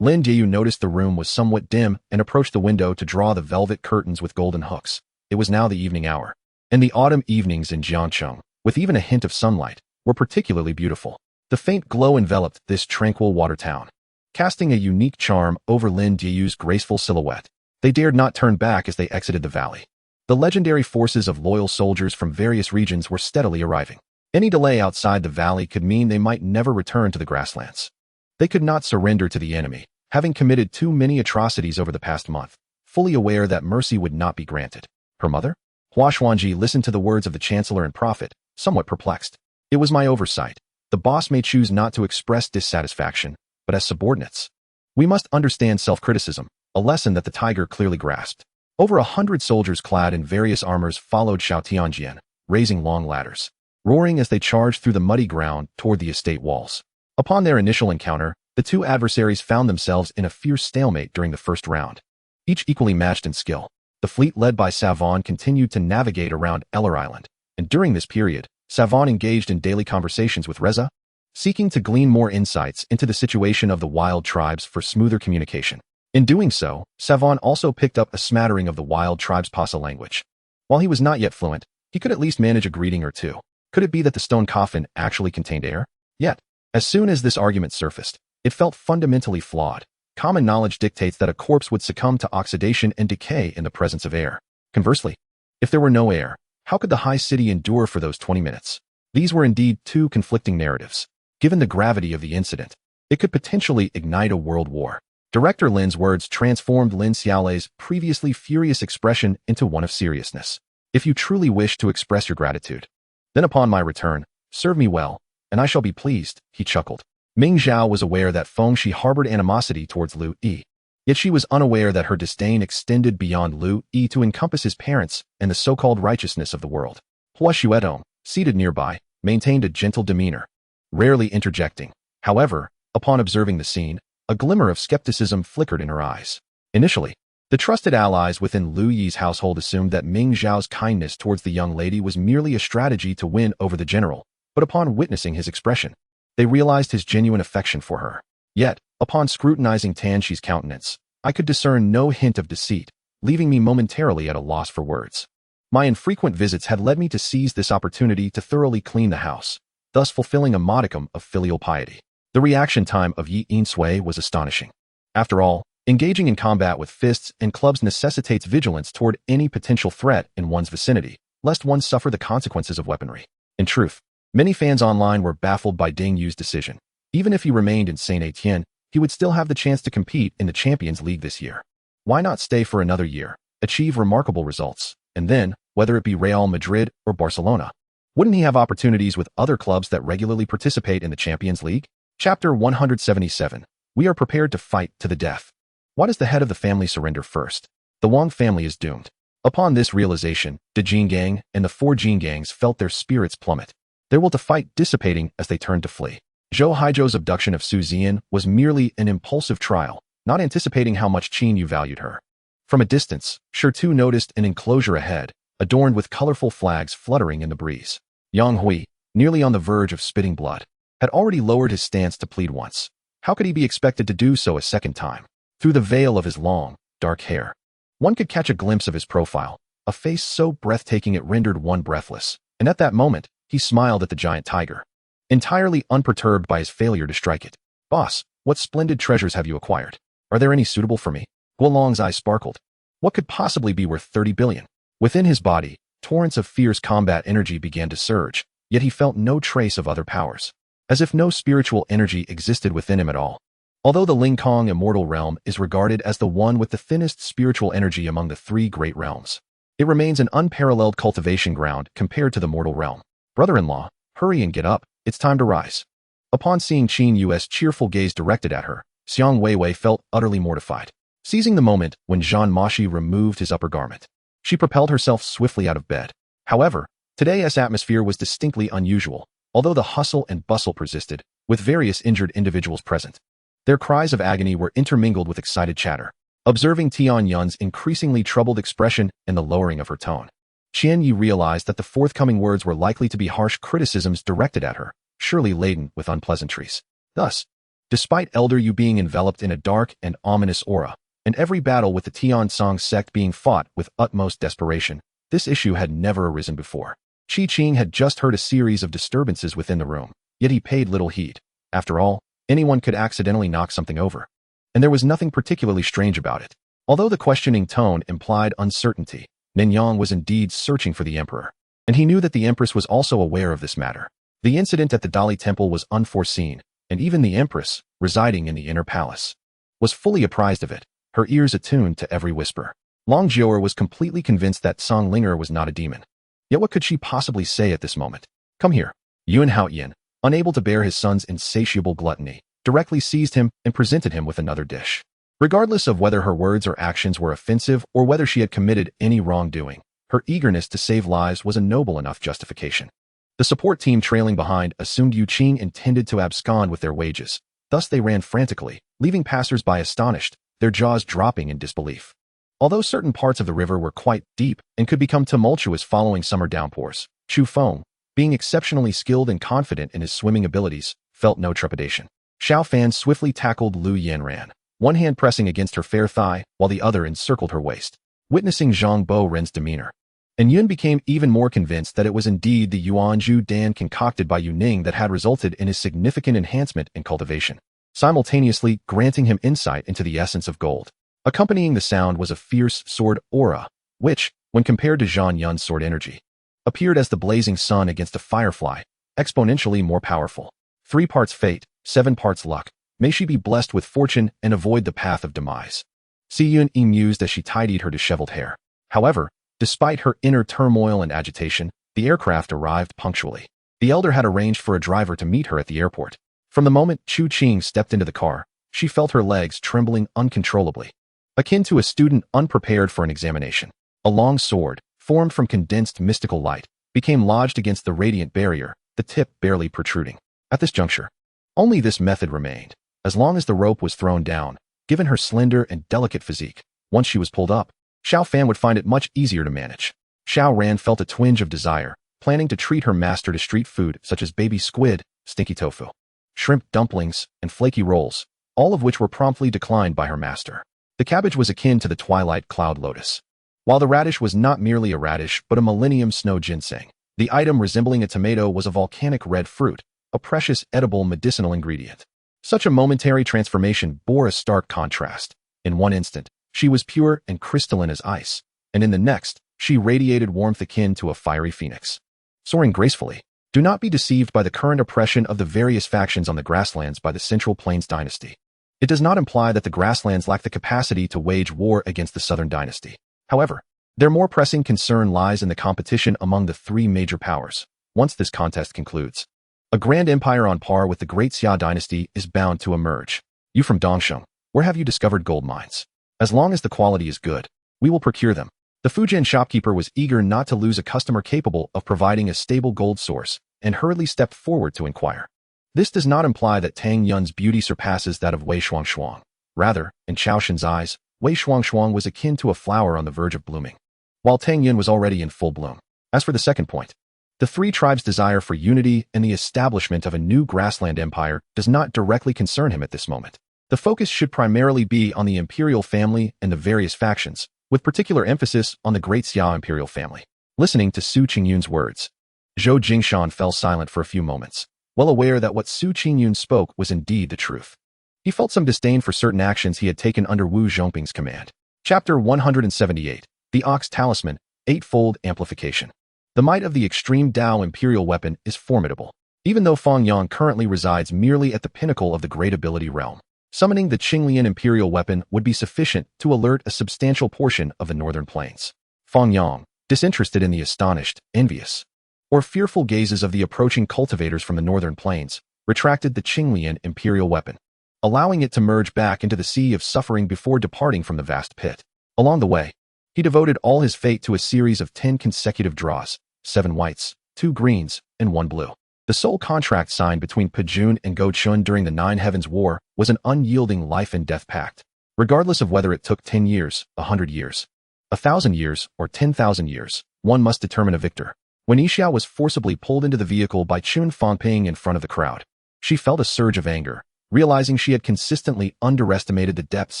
Lin Diyu noticed the room was somewhat dim and approached the window to draw the velvet curtains with golden hooks. It was now the evening hour, and the autumn evenings in Jiangcheng, with even a hint of sunlight, were particularly beautiful. The faint glow enveloped this tranquil water town, casting a unique charm over Lin Diyu's graceful silhouette. They dared not turn back as they exited the valley. The legendary forces of loyal soldiers from various regions were steadily arriving. Any delay outside the valley could mean they might never return to the grasslands. They could not surrender to the enemy, having committed too many atrocities over the past month, fully aware that mercy would not be granted. Her mother? Hua Xuanji listened to the words of the chancellor and prophet, somewhat perplexed. It was my oversight. The boss may choose not to express dissatisfaction, but as subordinates, we must understand self-criticism, a lesson that the tiger clearly grasped. Over 100 soldiers clad in various armors followed Xiao Tianjian, raising long ladders, roaring as they charged through the muddy ground toward the estate walls. Upon their initial encounter, the two adversaries found themselves in a fierce stalemate during the first round, each equally matched in skill. The fleet led by Savon continued to navigate around Eller Island, and during this period, Savon engaged in daily conversations with Reza, seeking to glean more insights into the situation of the wild tribes for smoother communication. In doing so, Savon also picked up a smattering of the wild tribes' Pasa language. While he was not yet fluent, he could at least manage a greeting or two. Could it be that the stone coffin actually contained air? Yet, as soon as this argument surfaced, it felt fundamentally flawed. Common knowledge dictates that a corpse would succumb to oxidation and decay in the presence of air. Conversely, if there were no air, how could the high city endure for those 20 minutes? These were indeed two conflicting narratives. Given the gravity of the incident, it could potentially ignite a world war. Director Lin's words transformed Lin Xiaolei's previously furious expression into one of seriousness. If you truly wish to express your gratitude, then upon my return, serve me well, and I shall be pleased, he chuckled. Ming Zhao was aware that Feng Shi harbored animosity towards Lu Yi. Yet she was unaware that her disdain extended beyond Lu Yi to encompass his parents and the so-called righteousness of the world. Hua Xuedong, seated nearby, maintained a gentle demeanor, rarely interjecting. However, upon observing the scene, a glimmer of skepticism flickered in her eyes. Initially, the trusted allies within Lu Yi's household assumed that Ming Zhao's kindness towards the young lady was merely a strategy to win over the general, but upon witnessing his expression, they realized his genuine affection for her. Yet, upon scrutinizing Tan Shi's countenance, I could discern no hint of deceit, leaving me momentarily at a loss for words. My infrequent visits had led me to seize this opportunity to thoroughly clean the house, thus fulfilling a modicum of filial piety. The reaction time of Yi Insui was astonishing. After all, engaging in combat with fists and clubs necessitates vigilance toward any potential threat in one's vicinity, lest one suffer the consequences of weaponry. In truth, many fans online were baffled by Ding Yu's decision. Even if he remained in Saint Etienne, he would still have the chance to compete in the Champions League this year. Why not stay for another year, achieve remarkable results, and then, whether it be Real Madrid or Barcelona, wouldn't he have opportunities with other clubs that regularly participate in the Champions League? Chapter 177. We are prepared to fight to the death. Why does the head of the family surrender first? The Wang family is doomed. Upon this realization, the Jin Gang and the 4 Jin Gangs felt their spirits plummet, their will to fight dissipating as they turned to flee. Zhou Haizhou's abduction of Su Ziyan was merely an impulsive trial, not anticipating how much Qin Yu valued her. From a distance, Shi Tu noticed an enclosure ahead, adorned with colorful flags fluttering in the breeze. Yang Hui, nearly on the verge of spitting blood, had already lowered his stance to plead once. How could he be expected to do so a second time? Through the veil of his long, dark hair, one could catch a glimpse of his profile, a face so breathtaking it rendered one breathless, and at that moment, he smiled at the giant tiger, entirely unperturbed by his failure to strike it. Boss, what splendid treasures have you acquired? Are there any suitable for me? Guolong's eyes sparkled. What could possibly be worth 30 billion? Within his body, torrents of fierce combat energy began to surge, yet he felt no trace of other powers, as if no spiritual energy existed within him at all. Although the Lingkong Immortal realm is regarded as the one with the thinnest spiritual energy among the 3 great realms, it remains an unparalleled cultivation ground compared to the mortal realm. Brother-in-law, hurry and get up, it's time to rise. Upon seeing Qin Yu's cheerful gaze directed at her, Xiang Weiwei felt utterly mortified. Seizing the moment when Zhan Mashi removed his upper garment, she propelled herself swiftly out of bed. However, today's atmosphere was distinctly unusual, although the hustle and bustle persisted, with various injured individuals present. Their cries of agony were intermingled with excited chatter. Observing Tian Yun's increasingly troubled expression and the lowering of her tone, Qian Yi realized that the forthcoming words were likely to be harsh criticisms directed at her, surely laden with unpleasantries. Thus, despite Elder Yu being enveloped in a dark and ominous aura, and every battle with the Tian Song sect being fought with utmost desperation, this issue had never arisen before. Qi Qing had just heard a series of disturbances within the room, yet he paid little heed. After all, anyone could accidentally knock something over, and there was nothing particularly strange about it. Although the questioning tone implied uncertainty, Ninyang was indeed searching for the emperor, and he knew that the empress was also aware of this matter. The incident at the Dali temple was unforeseen, and even the empress, residing in the inner palace, was fully apprised of it, her ears attuned to every whisper. Long Jior was completely convinced that Song Linger was not a demon. Yet what could she possibly say at this moment? Come here. Yuan Haoyan, unable to bear his son's insatiable gluttony, directly seized him and presented him with another dish. Regardless of whether her words or actions were offensive or whether she had committed any wrongdoing, her eagerness to save lives was a noble enough justification. The support team trailing behind assumed Yu Qing intended to abscond with their wages. Thus they ran frantically, leaving passers-by astonished, their jaws dropping in disbelief. Although certain parts of the river were quite deep and could become tumultuous following summer downpours, Chu Feng, being exceptionally skilled and confident in his swimming abilities, felt no trepidation. Xiao Fan swiftly tackled Lu Yanran, one hand pressing against her fair thigh while the other encircled her waist. Witnessing Zhang Bo Ren's demeanor, and Yun became even more convinced that it was indeed the Yuanzhu Dan concocted by Yu Ning that had resulted in his significant enhancement in cultivation, simultaneously granting him insight into the essence of gold. Accompanying the sound was a fierce sword aura, which, when compared to Zhan Yun's sword energy, appeared as the blazing sun against a firefly, exponentially more powerful. 3 parts fate, 7 parts luck, May she be blessed with fortune and avoid the path of demise. Si-Yun mused as she tidied her disheveled hair. However, despite her inner turmoil and agitation, the aircraft arrived punctually. The elder had arranged for a driver to meet her at the airport. From the moment Chu Qing stepped into the car, she felt her legs trembling uncontrollably, akin to a student unprepared for an examination. A long sword, formed from condensed mystical light, became lodged against the radiant barrier, the tip barely protruding. At this juncture, only this method remained. As long as the rope was thrown down, given her slender and delicate physique, once she was pulled up, Xiao Fan would find it much easier to manage. Xiao Ran felt a twinge of desire, planning to treat her master to street food such as baby squid, stinky tofu, shrimp dumplings, and flaky rolls, all of which were promptly declined by her master. The cabbage was akin to the twilight cloud lotus, while the radish was not merely a radish but a millennium snow ginseng. The item resembling a tomato was a volcanic red fruit, a precious edible medicinal ingredient. Such a momentary transformation bore a stark contrast. In one instant, she was pure and crystalline as ice, and in the next, she radiated warmth akin to a fiery phoenix, soaring gracefully. Do not be deceived by the current oppression of the various factions on the grasslands by the Central Plains dynasty. It does not imply that the grasslands lack the capacity to wage war against the Southern dynasty. However, their more pressing concern lies in the competition among the three major powers. Once this contest concludes, a grand empire on par with the Great Xia dynasty is bound to emerge. You from Dongsheng, where have you discovered gold mines? As long as the quality is good, we will procure them. The Fujian shopkeeper was eager not to lose a customer capable of providing a stable gold source, and hurriedly stepped forward to inquire. This does not imply that Tang Yun's beauty surpasses that of Wei Shuangshuang. Rather, in Chao Shen's eyes, Wei Shuangshuang was akin to a flower on the verge of blooming, while Tang Yun was already in full bloom. As for the second point, the three tribes' desire for unity and the establishment of a new grassland empire does not directly concern him at this moment. The focus should primarily be on the imperial family and the various factions, with particular emphasis on the Great Xia imperial family. Listening to Su Qingyun's words, Zhou Jingshan fell silent for a few moments, well aware that what Su Qingyun spoke was indeed the truth. He felt some disdain for certain actions he had taken under Wu Zhongping's command. Chapter 178, The Ox Talisman, Eightfold Amplification. The might of the extreme Dao imperial weapon is formidable. Even though Fang Yang currently resides merely at the pinnacle of the great ability realm, summoning the Qinglian imperial weapon would be sufficient to alert a substantial portion of the northern plains. Fang Yang, disinterested in the astonished, envious, or fearful gazes of the approaching cultivators from the northern plains, retracted the Qinglian imperial weapon, allowing it to merge back into the sea of suffering before departing from the vast pit. Along the way, he devoted all his fate to a series of 10 consecutive draws, 7 whites, 2 greens, and 1 blue. The sole contract signed between Pejun and Go Chun during the Nine Heavens War was an unyielding life and death pact. Regardless of whether it took 10 years, 100 years, 1,000 years, or 10,000 years, one must determine a victor. When Yixiao was forcibly pulled into the vehicle by Chun Fangping in front of the crowd, she felt a surge of anger, realizing she had consistently underestimated the depths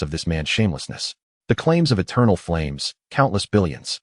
of this man's shamelessness. The claims of eternal flames, countless billions,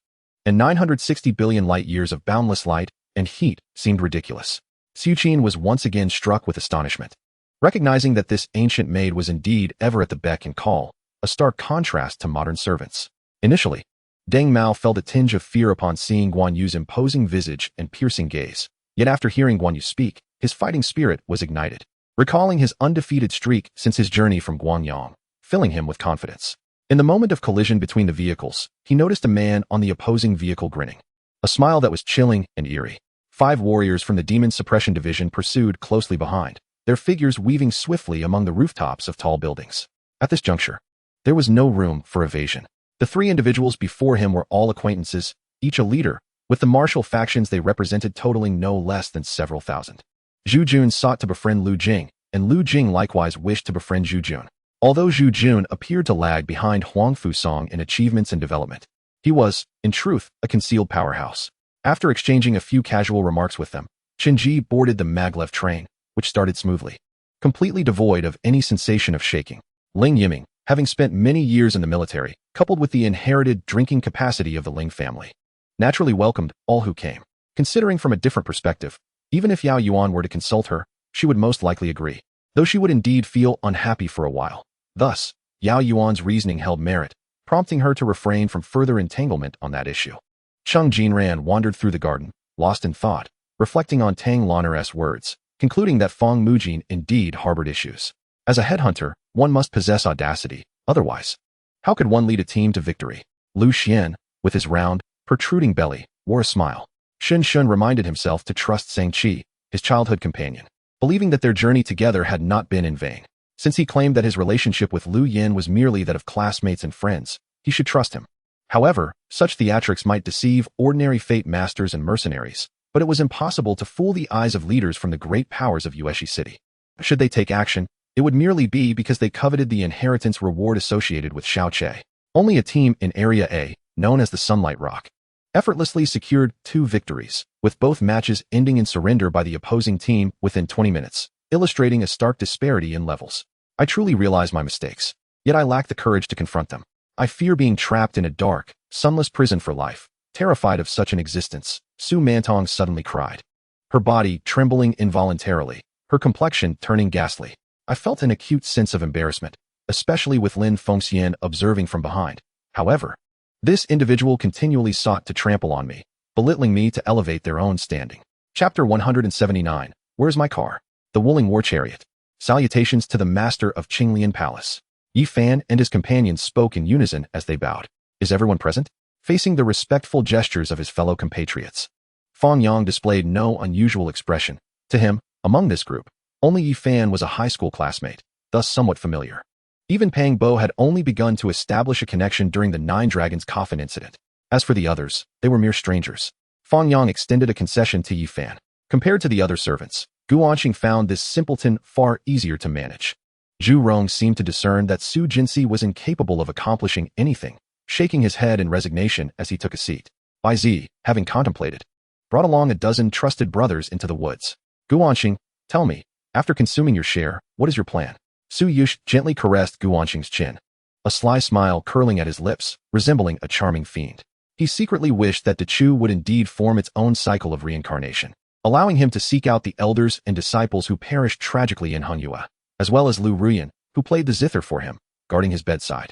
and 960 billion light years of boundless light and heat seemed ridiculous. Xu Qin was once again struck with astonishment, recognizing that this ancient maid was indeed ever at the beck and call, a stark contrast to modern servants. Initially, Deng Mao felt a tinge of fear upon seeing Guan Yu's imposing visage and piercing gaze, yet after hearing Guan Yu speak, his fighting spirit was ignited, recalling his undefeated streak since his journey from Guangyang, filling him with confidence. In the moment of collision between the vehicles, he noticed a man on the opposing vehicle grinning, a smile that was chilling and eerie. 5 warriors from the Demon Suppression Division pursued closely behind, their figures weaving swiftly among the rooftops of tall buildings. At this juncture, there was no room for evasion. The 3 individuals before him were all acquaintances, each a leader, with the martial factions they represented totaling no less than several thousand. Zhu Jun sought to befriend Lu Jing, and Lu Jing likewise wished to befriend Zhu Jun. Although Zhu Jun appeared to lag behind Huang Fusong in achievements and development, he was, in truth, a concealed powerhouse. After exchanging a few casual remarks with them, Qinji boarded the maglev train, which started smoothly, completely devoid of any sensation of shaking. Ling Yiming, having spent many years in the military, coupled with the inherited drinking capacity of the Ling family, naturally welcomed all who came. Considering from a different perspective, even if Yao Yuan were to consult her, she would most likely agree, though she would indeed feel unhappy for a while. Thus, Yao Yuan's reasoning held merit, prompting her to refrain from further entanglement on that issue. Cheng Jinran wandered through the garden, lost in thought, reflecting on Tang Lanner's words, concluding that Fang Mujin indeed harbored issues. As a headhunter, one must possess audacity, otherwise, how could one lead a team to victory? Lu Xian, with his round, protruding belly, wore a smile. Shen Shun reminded himself to trust Sang-Chi, his childhood companion, believing that their journey together had not been in vain. Since he claimed that his relationship with Lu Yin was merely that of classmates and friends, he should trust him. However, such theatrics might deceive ordinary fate masters and mercenaries, but it was impossible to fool the eyes of leaders from the great powers of Yueshi City. Should they take action, it would merely be because they coveted the inheritance reward associated with Xiaoche. Only a team in Area A, known as the Sunlight Rock, effortlessly secured 2 victories, with both matches ending in surrender by the opposing team within 20 minutes, illustrating a stark disparity in levels. I truly realize my mistakes, yet I lack the courage to confront them. I fear being trapped in a dark, sunless prison for life. Terrified of such an existence, Su Mantong suddenly cried, her body trembling involuntarily, her complexion turning ghastly. I felt an acute sense of embarrassment, especially with Lin Fengxian observing from behind. However, this individual continually sought to trample on me, belittling me to elevate their own standing. Chapter 179. Where's my car? The Wuling War Chariot. Salutations to the master of Qinglian Palace. Yi Fan and his companions spoke in unison as they bowed. Is everyone present? Facing the respectful gestures of his fellow compatriots, Fang Yang displayed no unusual expression. To him, among this group, only Yi Fan was a high school classmate, thus somewhat familiar. Even Pang Bo had only begun to establish a connection during the Nine Dragons coffin incident. As for the others, they were mere strangers. Fang Yang extended a concession to Yi Fan. Compared to the other servants, Guanxing found this simpleton far easier to manage. Zhu Rong seemed to discern that Su Jinsi was incapable of accomplishing anything, shaking his head in resignation as he took a seat. Bai Zi, having contemplated, brought along a dozen trusted brothers into the woods. Guanxing, tell me, after consuming your share, what is your plan? Su Yush gently caressed Guanxing's chin, a sly smile curling at his lips, resembling a charming fiend. He secretly wished that Dechu would indeed form its own cycle of reincarnation, allowing him to seek out the elders and disciples who perished tragically in Hunyua, as well as Lu Ruyan, who played the zither for him, guarding his bedside,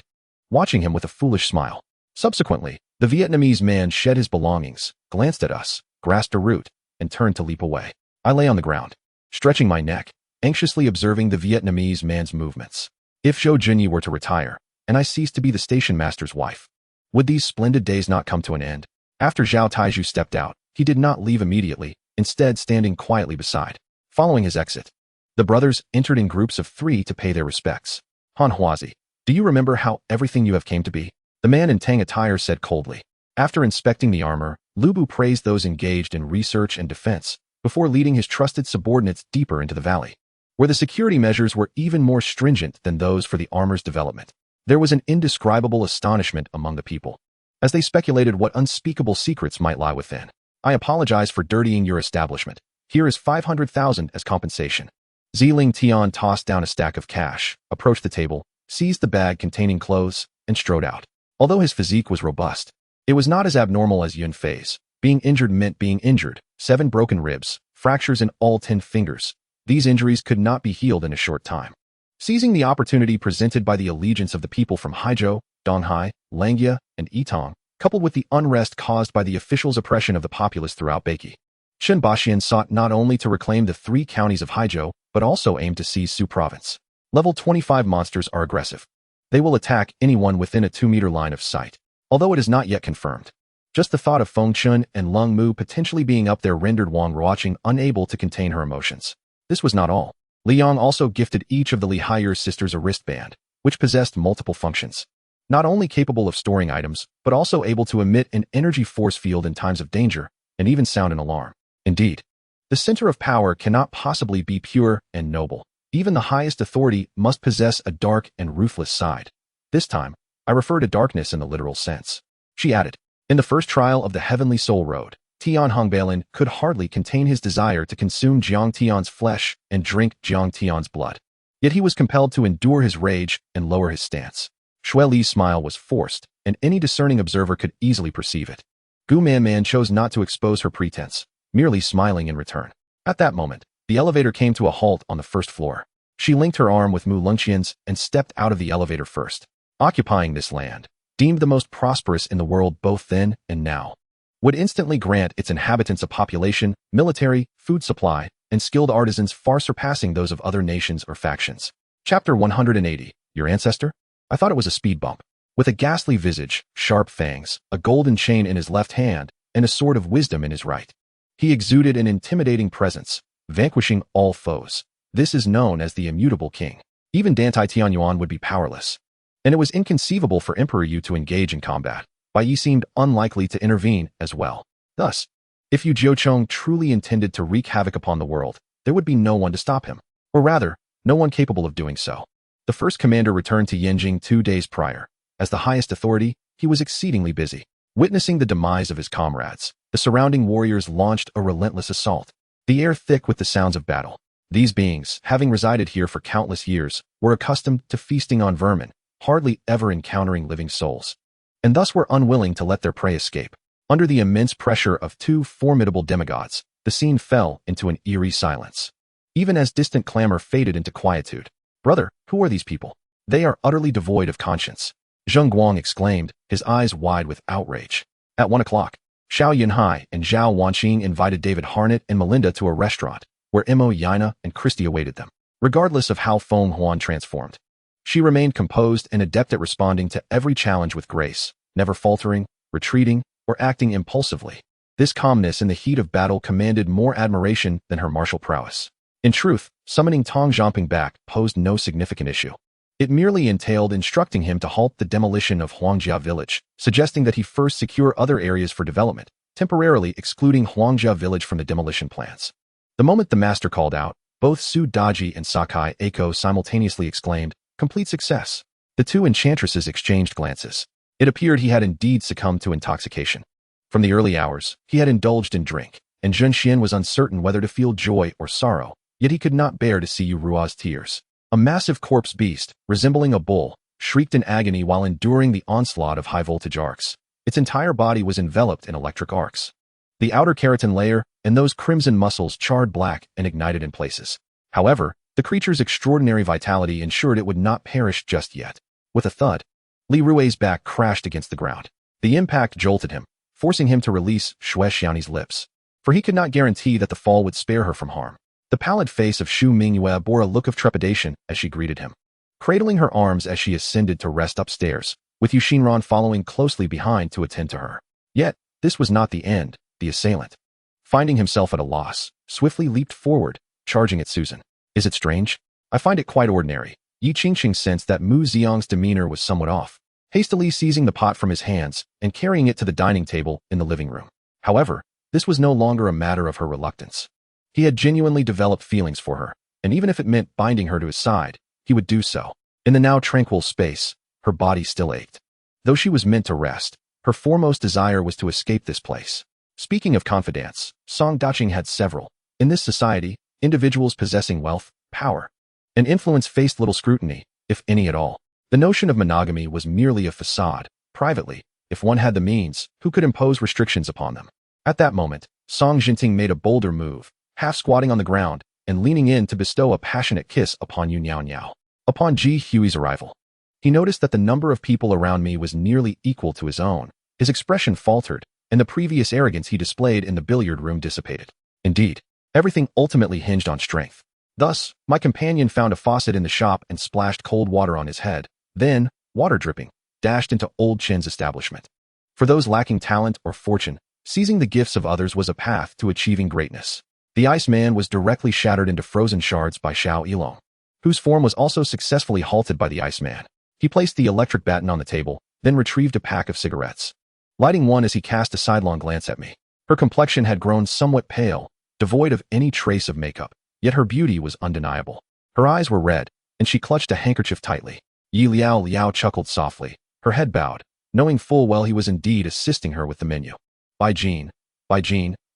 watching him with a foolish smile. Subsequently, the Vietnamese man shed his belongings, glanced at us, grasped a root, and turned to leap away. I lay on the ground, stretching my neck, anxiously observing the Vietnamese man's movements. If Zhou Junyi were to retire, and I ceased to be the station master's wife, would these splendid days not come to an end? After Zhao Taizhu stepped out, he did not leave immediately, instead standing quietly beside. Following his exit, the brothers entered in groups of 3 to pay their respects. Han Huazi, do you remember how everything you have came to be? The man in Tang attire said coldly. After inspecting the armor, Lu Bu praised those engaged in research and defense, before leading his trusted subordinates deeper into the valley, where the security measures were even more stringent than those for the armor's development. There was an indescribable astonishment among the people, as they speculated what unspeakable secrets might lie within. I apologize for dirtying your establishment. Here is 500,000 as compensation. Ziling Tian tossed down a stack of cash, approached the table, seized the bag containing clothes, and strode out. Although his physique was robust, it was not as abnormal as Yun Fei's. Being injured meant being injured. 7 broken ribs, fractures in all 10 fingers. These injuries could not be healed in a short time. Seizing the opportunity presented by the allegiance of the people from Haizhou, Donghai, Langia, and Yitong, coupled with the unrest caused by the officials' oppression of the populace throughout Beiki, Shen Baxian sought not only to reclaim the 3 counties of Haizhou, but also aimed to seize Su province. Level 25 monsters are aggressive. They will attack anyone within a 2-meter line of sight, although it is not yet confirmed. Just the thought of Feng Chun and Lung Mu potentially being up there rendered Wang Ruoqing unable to contain her emotions. This was not all. Liang also gifted each of the Li Haiyer's sisters a wristband, which possessed multiple functions. Not only capable of storing items, but also able to emit an energy force field in times of danger, and even sound an alarm. Indeed, the center of power cannot possibly be pure and noble. Even the highest authority must possess a dark and ruthless side. This time, I refer to darkness in the literal sense. She added, in the first trial of the Heavenly Soul Road, Tian Hongbalin could hardly contain his desire to consume Jiang Tian's flesh and drink Jiang Tian's blood. Yet he was compelled to endure his rage and lower his stance. Shui Li's smile was forced, and any discerning observer could easily perceive it. Gu Manman chose not to expose her pretense, merely smiling in return. At that moment, the elevator came to a halt on the first floor. She linked her arm with Mu Lengqian's and stepped out of the elevator first. Occupying this land, deemed the most prosperous in the world both then and now, would instantly grant its inhabitants a population, military, food supply, and skilled artisans far surpassing those of other nations or factions. Chapter 180. Your ancestor? I thought it was a speed bump. With a ghastly visage, sharp fangs, a golden chain in his left hand, and a sword of wisdom in his right. He exuded an intimidating presence, vanquishing all foes. This is known as the immutable king. Even Dantai Tianyuan would be powerless. And it was inconceivable for Emperor Yu to engage in combat. Bai Yi seemed unlikely to intervene as well. Thus, if Yu Jiucheng truly intended to wreak havoc upon the world, there would be no one to stop him. Or rather, no one capable of doing so. The first commander returned to Yanjing 2 days prior. As the highest authority, he was exceedingly busy. Witnessing the demise of his comrades, the surrounding warriors launched a relentless assault, the air thick with the sounds of battle. These beings, having resided here for countless years, were accustomed to feasting on vermin, hardly ever encountering living souls, and thus were unwilling to let their prey escape. Under the immense pressure of 2 formidable demigods, the scene fell into an eerie silence. Even as distant clamor faded into quietude. Brother, who are these people? They are utterly devoid of conscience. Zheng Guang exclaimed, his eyes wide with outrage. At 1 o'clock, Xiao Yunhai and Zhao Wanqing invited David Harnett and Melinda to a restaurant, where Mo Yana and Christie awaited them. Regardless of how Feng Huan transformed, she remained composed and adept at responding to every challenge with grace, never faltering, retreating, or acting impulsively. This calmness in the heat of battle commanded more admiration than her martial prowess. In truth, summoning Tong Zhamping back posed no significant issue. It merely entailed instructing him to halt the demolition of Huangjia village, suggesting that he first secure other areas for development, temporarily excluding Huangjia village from the demolition plans. The moment the master called out, both Su Daji and Sakai Eiko simultaneously exclaimed, "Complete success." The 2 enchantresses exchanged glances. It appeared he had indeed succumbed to intoxication. From the early hours, he had indulged in drink, and Zhen Xian was uncertain whether to feel joy or sorrow, yet he could not bear to see Yu Rua's tears. A massive corpse beast, resembling a bull, shrieked in agony while enduring the onslaught of high-voltage arcs. Its entire body was enveloped in electric arcs. The outer keratin layer and those crimson muscles charred black and ignited in places. However, the creature's extraordinary vitality ensured it would not perish just yet. With a thud, Li Rui's back crashed against the ground. The impact jolted him, forcing him to release Xue Xiaoни's lips, for he could not guarantee that the fall would spare her from harm. The pallid face of Xu Mingyue bore a look of trepidation as she greeted him, cradling her arms as she ascended to rest upstairs, with Yu Xinran following closely behind to attend to her. Yet, this was not the end. The assailant, finding himself at a loss, swiftly leaped forward, charging at Susan. Is it strange? I find it quite ordinary. Yi Qingqing sensed that Mu Xiang's demeanor was somewhat off, hastily seizing the pot from his hands and carrying it to the dining table in the living room. However, this was no longer a matter of her reluctance. He had genuinely developed feelings for her, and even if it meant binding her to his side, he would do so. In the now tranquil space, her body still ached. Though she was meant to rest, her foremost desire was to escape this place. Speaking of confidants, Song Daqing had several. In this society, individuals possessing wealth, power, and influence faced little scrutiny, if any at all. The notion of monogamy was merely a facade. Privately, if one had the means, who could impose restrictions upon them? At that moment, Song Jinting made a bolder move, half squatting on the ground and leaning in to bestow a passionate kiss upon Yu Niao Niao. Upon Ji Hui's arrival, he noticed that the number of people around me was nearly equal to his own. His expression faltered, and the previous arrogance he displayed in the billiard room dissipated. Indeed, everything ultimately hinged on strength. Thus, my companion found a faucet in the shop and splashed cold water on his head. Then, water dripping, dashed into old Chen's establishment. For those lacking talent or fortune, seizing the gifts of others was a path to achieving greatness. The Iceman was directly shattered into frozen shards by Xiao Yilong, whose form was also successfully halted by the Iceman. He placed the electric baton on the table, then retrieved a pack of cigarettes, lighting one as he cast a sidelong glance at me. Her complexion had grown somewhat pale, devoid of any trace of makeup, yet her beauty was undeniable. Her eyes were red, and she clutched a handkerchief tightly. Yi Liao chuckled softly, her head bowed, knowing full well he was indeed assisting her with the menu. By Jean,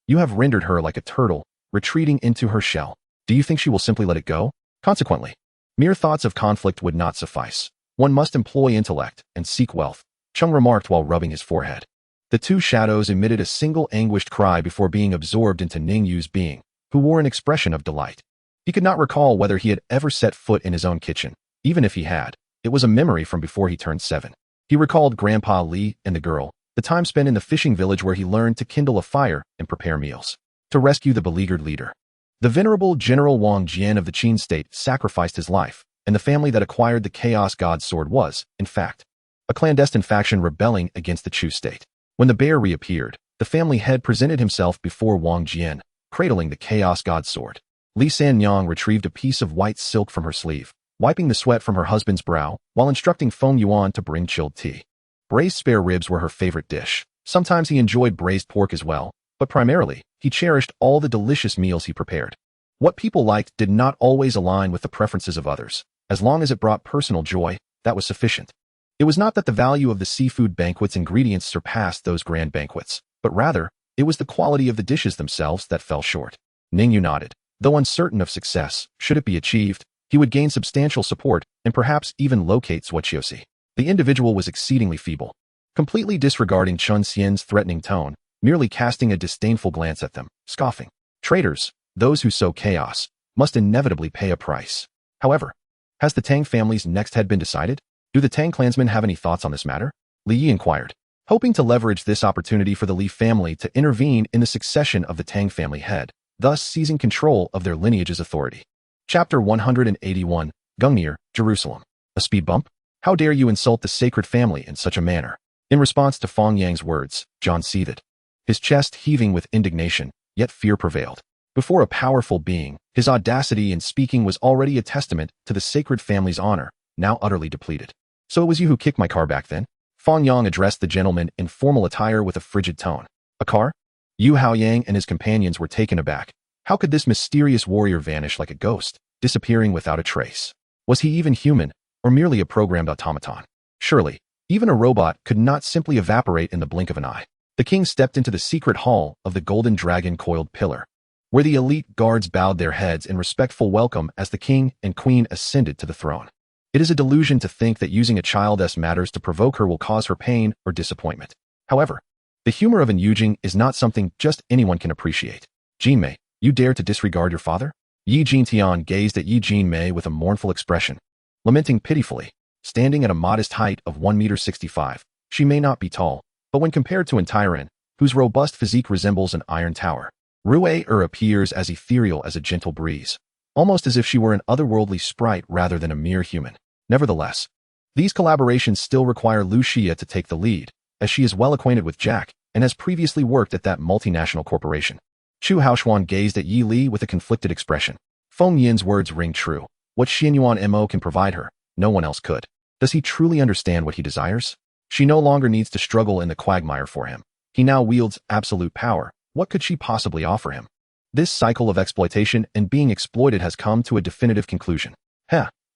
you have rendered her like a turtle, retreating into her shell. Do you think she will simply let it go? Consequently, mere thoughts of conflict would not suffice. One must employ intellect and seek wealth, Chung remarked while rubbing his forehead. The 2 shadows emitted a single anguished cry before being absorbed into Ning Yu's being, who wore an expression of delight. He could not recall whether he had ever set foot in his own kitchen. Even if he had, it was a memory from before he turned 7. He recalled Grandpa Li and the girl, the time spent in the fishing village where he learned to kindle a fire and prepare meals to rescue the beleaguered leader. The venerable General Wang Jian of the Qin state sacrificed his life, and the family that acquired the Chaos God's sword was, in fact, a clandestine faction rebelling against the Chu state. When the bear reappeared, the family head presented himself before Wang Jian, cradling the Chaos God's sword. Li Sanyang retrieved a piece of white silk from her sleeve, wiping the sweat from her husband's brow, while instructing Feng Yuan to bring chilled tea. Braised spare ribs were her favorite dish. Sometimes he enjoyed braised pork as well, but primarily, he cherished all the delicious meals he prepared. What people liked did not always align with the preferences of others. As long as it brought personal joy, that was sufficient. It was not that the value of the seafood banquet's ingredients surpassed those grand banquets, but rather, it was the quality of the dishes themselves that fell short. Ning Yu nodded. Though uncertain of success, should it be achieved, he would gain substantial support and perhaps even locate Suochiosi. The individual was exceedingly feeble. Completely disregarding Chun Xian's threatening tone, merely casting a disdainful glance at them, scoffing. Traitors, those who sow chaos, must inevitably pay a price. However, has the Tang family's next head been decided? Do the Tang clansmen have any thoughts on this matter? Li Yi inquired, hoping to leverage this opportunity for the Li family to intervene in the succession of the Tang family head, thus seizing control of their lineage's authority. Chapter 181, Gungnir, Jerusalem. A speed bump? How dare you insult the sacred family in such a manner? In response to Fang Yang's words, John seethed, his chest heaving with indignation, yet fear prevailed. Before a powerful being, his audacity in speaking was already a testament to the sacred family's honor, now utterly depleted. So it was you who kicked my car back then? Fang Yang addressed the gentleman in formal attire with a frigid tone. A car? Yu Haoyang and his companions were taken aback. How could this mysterious warrior vanish like a ghost, disappearing without a trace? Was he even human, or merely a programmed automaton? Surely, even a robot could not simply evaporate in the blink of an eye. The king stepped into the secret hall of the golden dragon coiled pillar, where the elite guards bowed their heads in respectful welcome as the king and queen ascended to the throne. It is a delusion to think that using a child's matters to provoke her will cause her pain or disappointment. However, the humor of an Yujing is not something just anyone can appreciate. Jinmei, you dare to disregard your father? Yi Jintian gazed at Yi Jinmei with a mournful expression, lamenting pitifully. Standing at a modest height of 1.65 meters, she may not be tall, but when compared to Antiren, whose robust physique resembles an iron tower, Rue appears as ethereal as a gentle breeze, almost as if she were an otherworldly sprite rather than a mere human. Nevertheless, these collaborations still require Lu Xia to take the lead, as she is well acquainted with Jack and has previously worked at that multinational corporation. Chu Haoshuan gazed at Yi Li with a conflicted expression. Feng Yin's words ring true. What Xianyuan Mo can provide her, no one else could. Does he truly understand what he desires? She no longer needs to struggle in the quagmire for him. He now wields absolute power. What could she possibly offer him? This cycle of exploitation and being exploited has come to a definitive conclusion.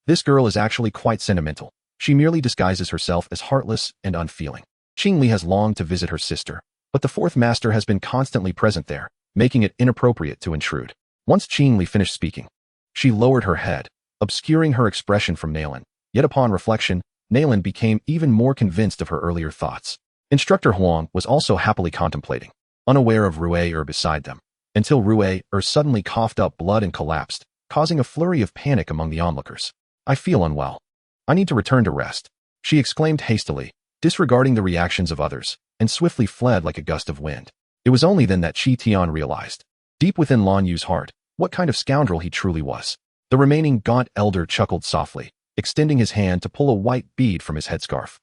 This girl is actually quite sentimental. She merely disguises herself as heartless and unfeeling. Qingli has longed to visit her sister, but the fourth master has been constantly present there, making it inappropriate to intrude. Once Qingli finished speaking, she lowered her head, obscuring her expression from Nailin. Yet upon reflection, Nailin became even more convinced of her earlier thoughts. Instructor Huang was also happily contemplating, unaware of Rue beside them, until Rue suddenly coughed up blood and collapsed, causing a flurry of panic among the onlookers. I feel unwell. I need to return to rest, she exclaimed hastily, disregarding the reactions of others, and swiftly fled like a gust of wind. It was only then that Qi Tian realized, deep within Lan Yu's heart, what kind of scoundrel he truly was. The remaining gaunt elder chuckled softly, extending his hand to pull a white bead from his headscarf.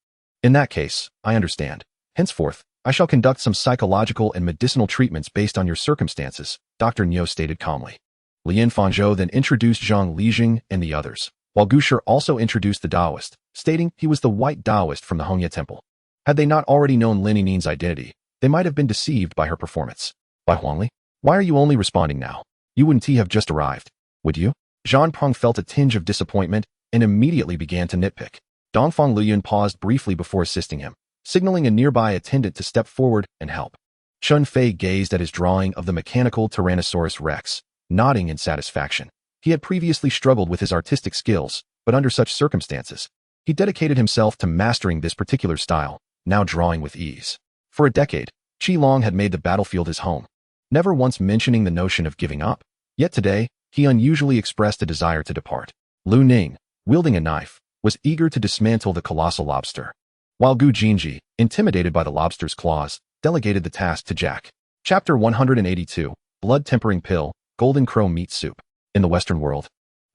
In that case, I understand. Henceforth, I shall conduct some psychological and medicinal treatments based on your circumstances, Dr. Niu stated calmly. Lien Fangzhou then introduced Zhang Lijing and the others, while Gusher also introduced the Taoist, stating he was the white Taoist from the Hongye Temple. Had they not already known Lin Yinin's identity, they might have been deceived by her performance. By Huangli? Why are you only responding now? You wouldn't have just arrived, would you? Zhan Peng felt a tinge of disappointment and immediately began to nitpick. Dongfang Luyun paused briefly before assisting him, signaling a nearby attendant to step forward and help. Chun Fei gazed at his drawing of the mechanical Tyrannosaurus Rex, nodding in satisfaction. He had previously struggled with his artistic skills, but under such circumstances, he dedicated himself to mastering this particular style, now drawing with ease. For a decade, Qi Long had made the battlefield his home, never once mentioning the notion of giving up. Yet today, he unusually expressed a desire to depart. Lu Ning, wielding a knife, was eager to dismantle the colossal lobster, while Gu Jinji, intimidated by the lobster's claws, delegated the task to Jack. Chapter 182, Blood Tempering Pill, Golden Crow Meat Soup. In the Western world,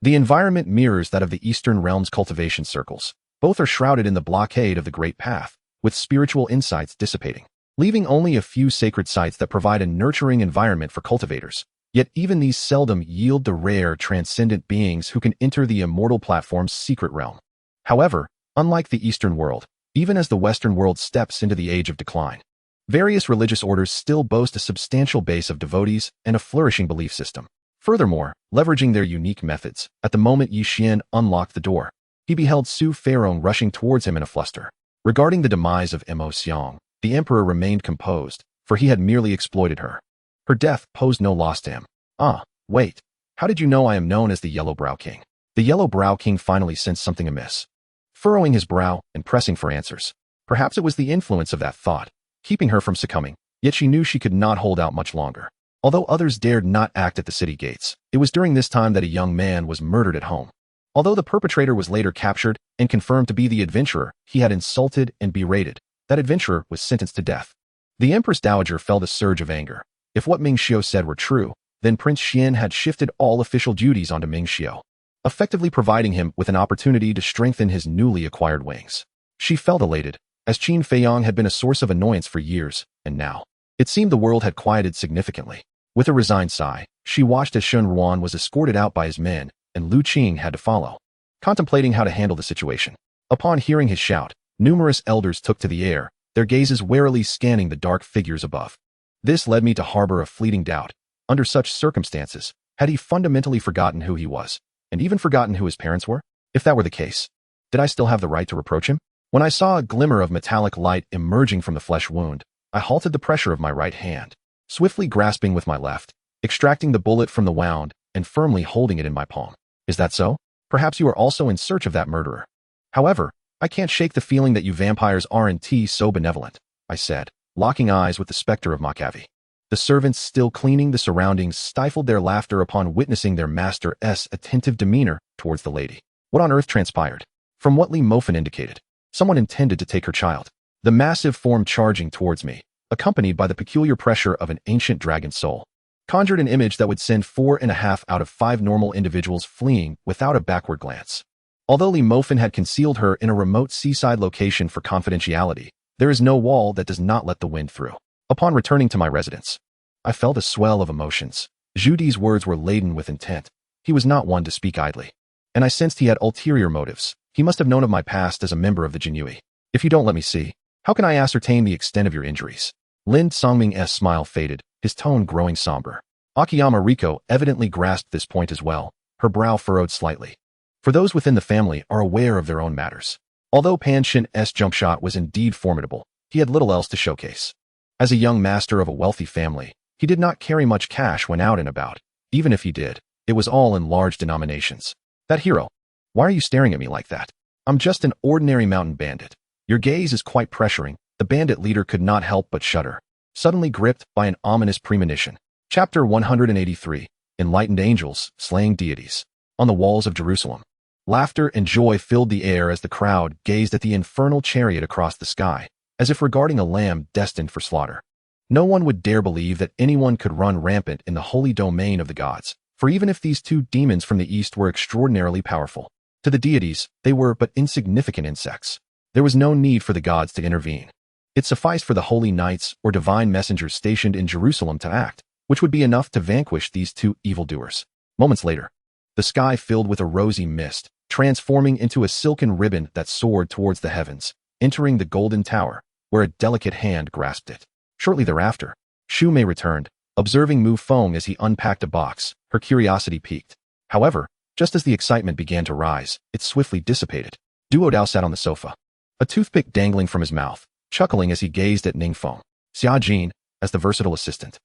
The environment mirrors that of the Eastern Realm's cultivation circles. Both are shrouded in the blockade of the Great Path, with spiritual insights dissipating, leaving only a few sacred sites that provide a nurturing environment for cultivators. Yet even these seldom yield the rare, transcendent beings who can enter the Immortal platform's secret realm. However, unlike the Eastern world, even as the Western world steps into the age of decline, various religious orders still boast a substantial base of devotees and a flourishing belief system. Furthermore, leveraging their unique methods, at the moment Yi Xian unlocked the door, he beheld Su Feirong rushing towards him in a fluster. Regarding the demise of Mo Xiang, the emperor remained composed, for he had merely exploited her. Her death posed no loss to him. Ah, wait. How did you know I am known as the Yellow Brow King? The Yellow Brow King finally sensed something amiss, furrowing his brow and pressing for answers. Perhaps it was the influence of that thought, keeping her from succumbing, yet she knew she could not hold out much longer. Although others dared not act at the city gates, it was during this time that a young man was murdered at home. Although the perpetrator was later captured and confirmed to be the adventurer he had insulted and berated, that adventurer was sentenced to death. The Empress Dowager felt a surge of anger. If what Ming Xiao said were true, then Prince Xian had shifted all official duties onto Ming Xiao, effectively providing him with an opportunity to strengthen his newly acquired wings. She felt elated, as Qin Feiyang had been a source of annoyance for years, and now, it seemed the world had quieted significantly. With a resigned sigh, she watched as Shen Ruan was escorted out by his men, and Lu Qing had to follow, contemplating how to handle the situation. Upon hearing his shout, numerous elders took to the air, their gazes warily scanning the dark figures above. This led me to harbor a fleeting doubt. Under such circumstances, had he fundamentally forgotten who he was, and even forgotten who his parents were? If that were the case, did I still have the right to reproach him? When I saw a glimmer of metallic light emerging from the flesh wound, I halted the pressure of my right hand, swiftly grasping with my left, extracting the bullet from the wound, and firmly holding it in my palm. Is that so? Perhaps you are also in search of that murderer. However, I can't shake the feeling that you vampires aren't so benevolent, I said, locking eyes with the specter of Makavi. The servants still cleaning the surroundings stifled their laughter upon witnessing their master's attentive demeanor towards the lady. What on earth transpired? From what Li Mofan indicated, someone intended to take her child. The massive form charging towards me, accompanied by the peculiar pressure of an ancient dragon soul, conjured an image that would send 4.5 out of 5 normal individuals fleeing without a backward glance. Although Li Mofan had concealed her in a remote seaside location for confidentiality, there is no wall that does not let the wind through. Upon returning to my residence, I felt a swell of emotions. Zhu Di's words were laden with intent. He was not one to speak idly, and I sensed he had ulterior motives. He must have known of my past as a member of the Jinyui. If you don't let me see, how can I ascertain the extent of your injuries? Lin Songming's smile faded, his tone growing somber. Akiyama Riko evidently grasped this point as well, her brow furrowed slightly. For those within the family are aware of their own matters. Although Pan Shin's jump shot was indeed formidable, he had little else to showcase. As a young master of a wealthy family, he did not carry much cash when out and about. Even if he did, it was all in large denominations. That hero. Why are you staring at me like that? I'm just an ordinary mountain bandit. Your gaze is quite pressuring. The bandit leader could not help but shudder, suddenly gripped by an ominous premonition. Chapter 183. Enlightened Angels, Slaying Deities. On the walls of Jerusalem, laughter and joy filled the air as the crowd gazed at the infernal chariot across the sky, as if regarding a lamb destined for slaughter. No one would dare believe that anyone could run rampant in the holy domain of the gods, for even if these 2 demons from the east were extraordinarily powerful, to the deities, they were but insignificant insects. There was no need for the gods to intervene. It sufficed for the holy knights or divine messengers stationed in Jerusalem to act, which would be enough to vanquish these 2 evildoers. Moments later, the sky filled with a rosy mist, transforming into a silken ribbon that soared towards the heavens, entering the golden tower, where a delicate hand grasped it. Shortly thereafter, Xu Mei returned, observing Mu Feng as he unpacked a box. Her curiosity piqued. However, just as the excitement began to rise, it swiftly dissipated. Duo Dao sat on the sofa, a toothpick dangling from his mouth, chuckling as he gazed at Ning Feng. Xia Jin, as the versatile assistant,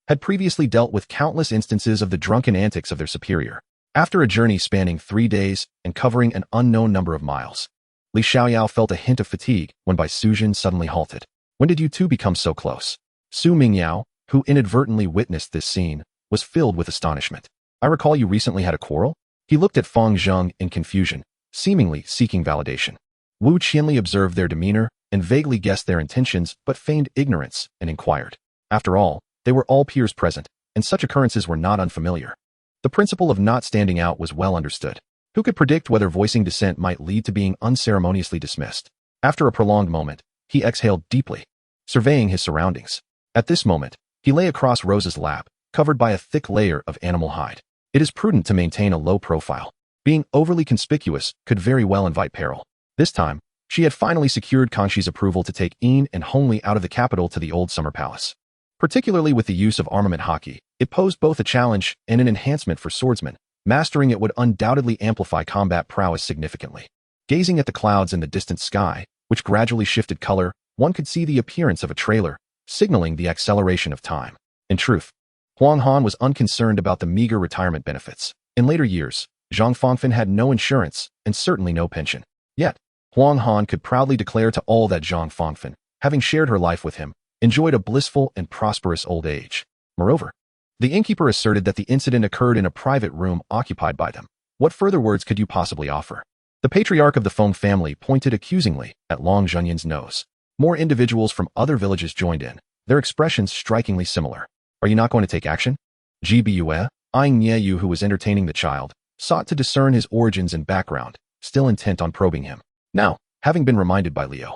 had previously dealt with countless instances of the drunken antics of their superior. After a journey spanning 3 days and covering an unknown number of miles, Li Xiaoyao felt a hint of fatigue when Bai Sujin suddenly halted. When did you 2 become so close? Su Mingyao, who inadvertently witnessed this scene, was filled with astonishment. I recall you recently had a quarrel? He looked at Fang Yang in confusion, seemingly seeking validation. Wu Qianli observed their demeanor and vaguely guessed their intentions but feigned ignorance and inquired. After all, they were all peers present, and such occurrences were not unfamiliar. The principle of not standing out was well understood. Who could predict whether voicing dissent might lead to being unceremoniously dismissed? After a prolonged moment, he exhaled deeply, surveying his surroundings. At this moment, he lay across Rose's lap, covered by a thick layer of animal hide. It is prudent to maintain a low profile. Being overly conspicuous could very well invite peril. This time, she had finally secured Kanshi's approval to take Een and Hongli out of the capital to the old summer palace. Particularly with the use of armament hockey, it posed both a challenge and an enhancement for swordsmen. Mastering it would undoubtedly amplify combat prowess significantly. Gazing at the clouds in the distant sky, which gradually shifted color, one could see the appearance of a trailer, signaling the acceleration of time. In truth, Huang Han was unconcerned about the meager retirement benefits. In later years, Zhang Fangfen had no insurance and certainly no pension. Yet, Huang Han could proudly declare to all that Zhang Fangfen, having shared her life with him, enjoyed a blissful and prosperous old age. Moreover, the innkeeper asserted that the incident occurred in a private room occupied by them. What further words could you possibly offer? The patriarch of the Feng family pointed accusingly at Long Zhonyan's nose. More individuals from other villages joined in, their expressions strikingly similar. Are you not going to take action? Gbue, eyeing Nieyu, who was entertaining the child, sought to discern his origins and background, still intent on probing him. Now, having been reminded by Liu,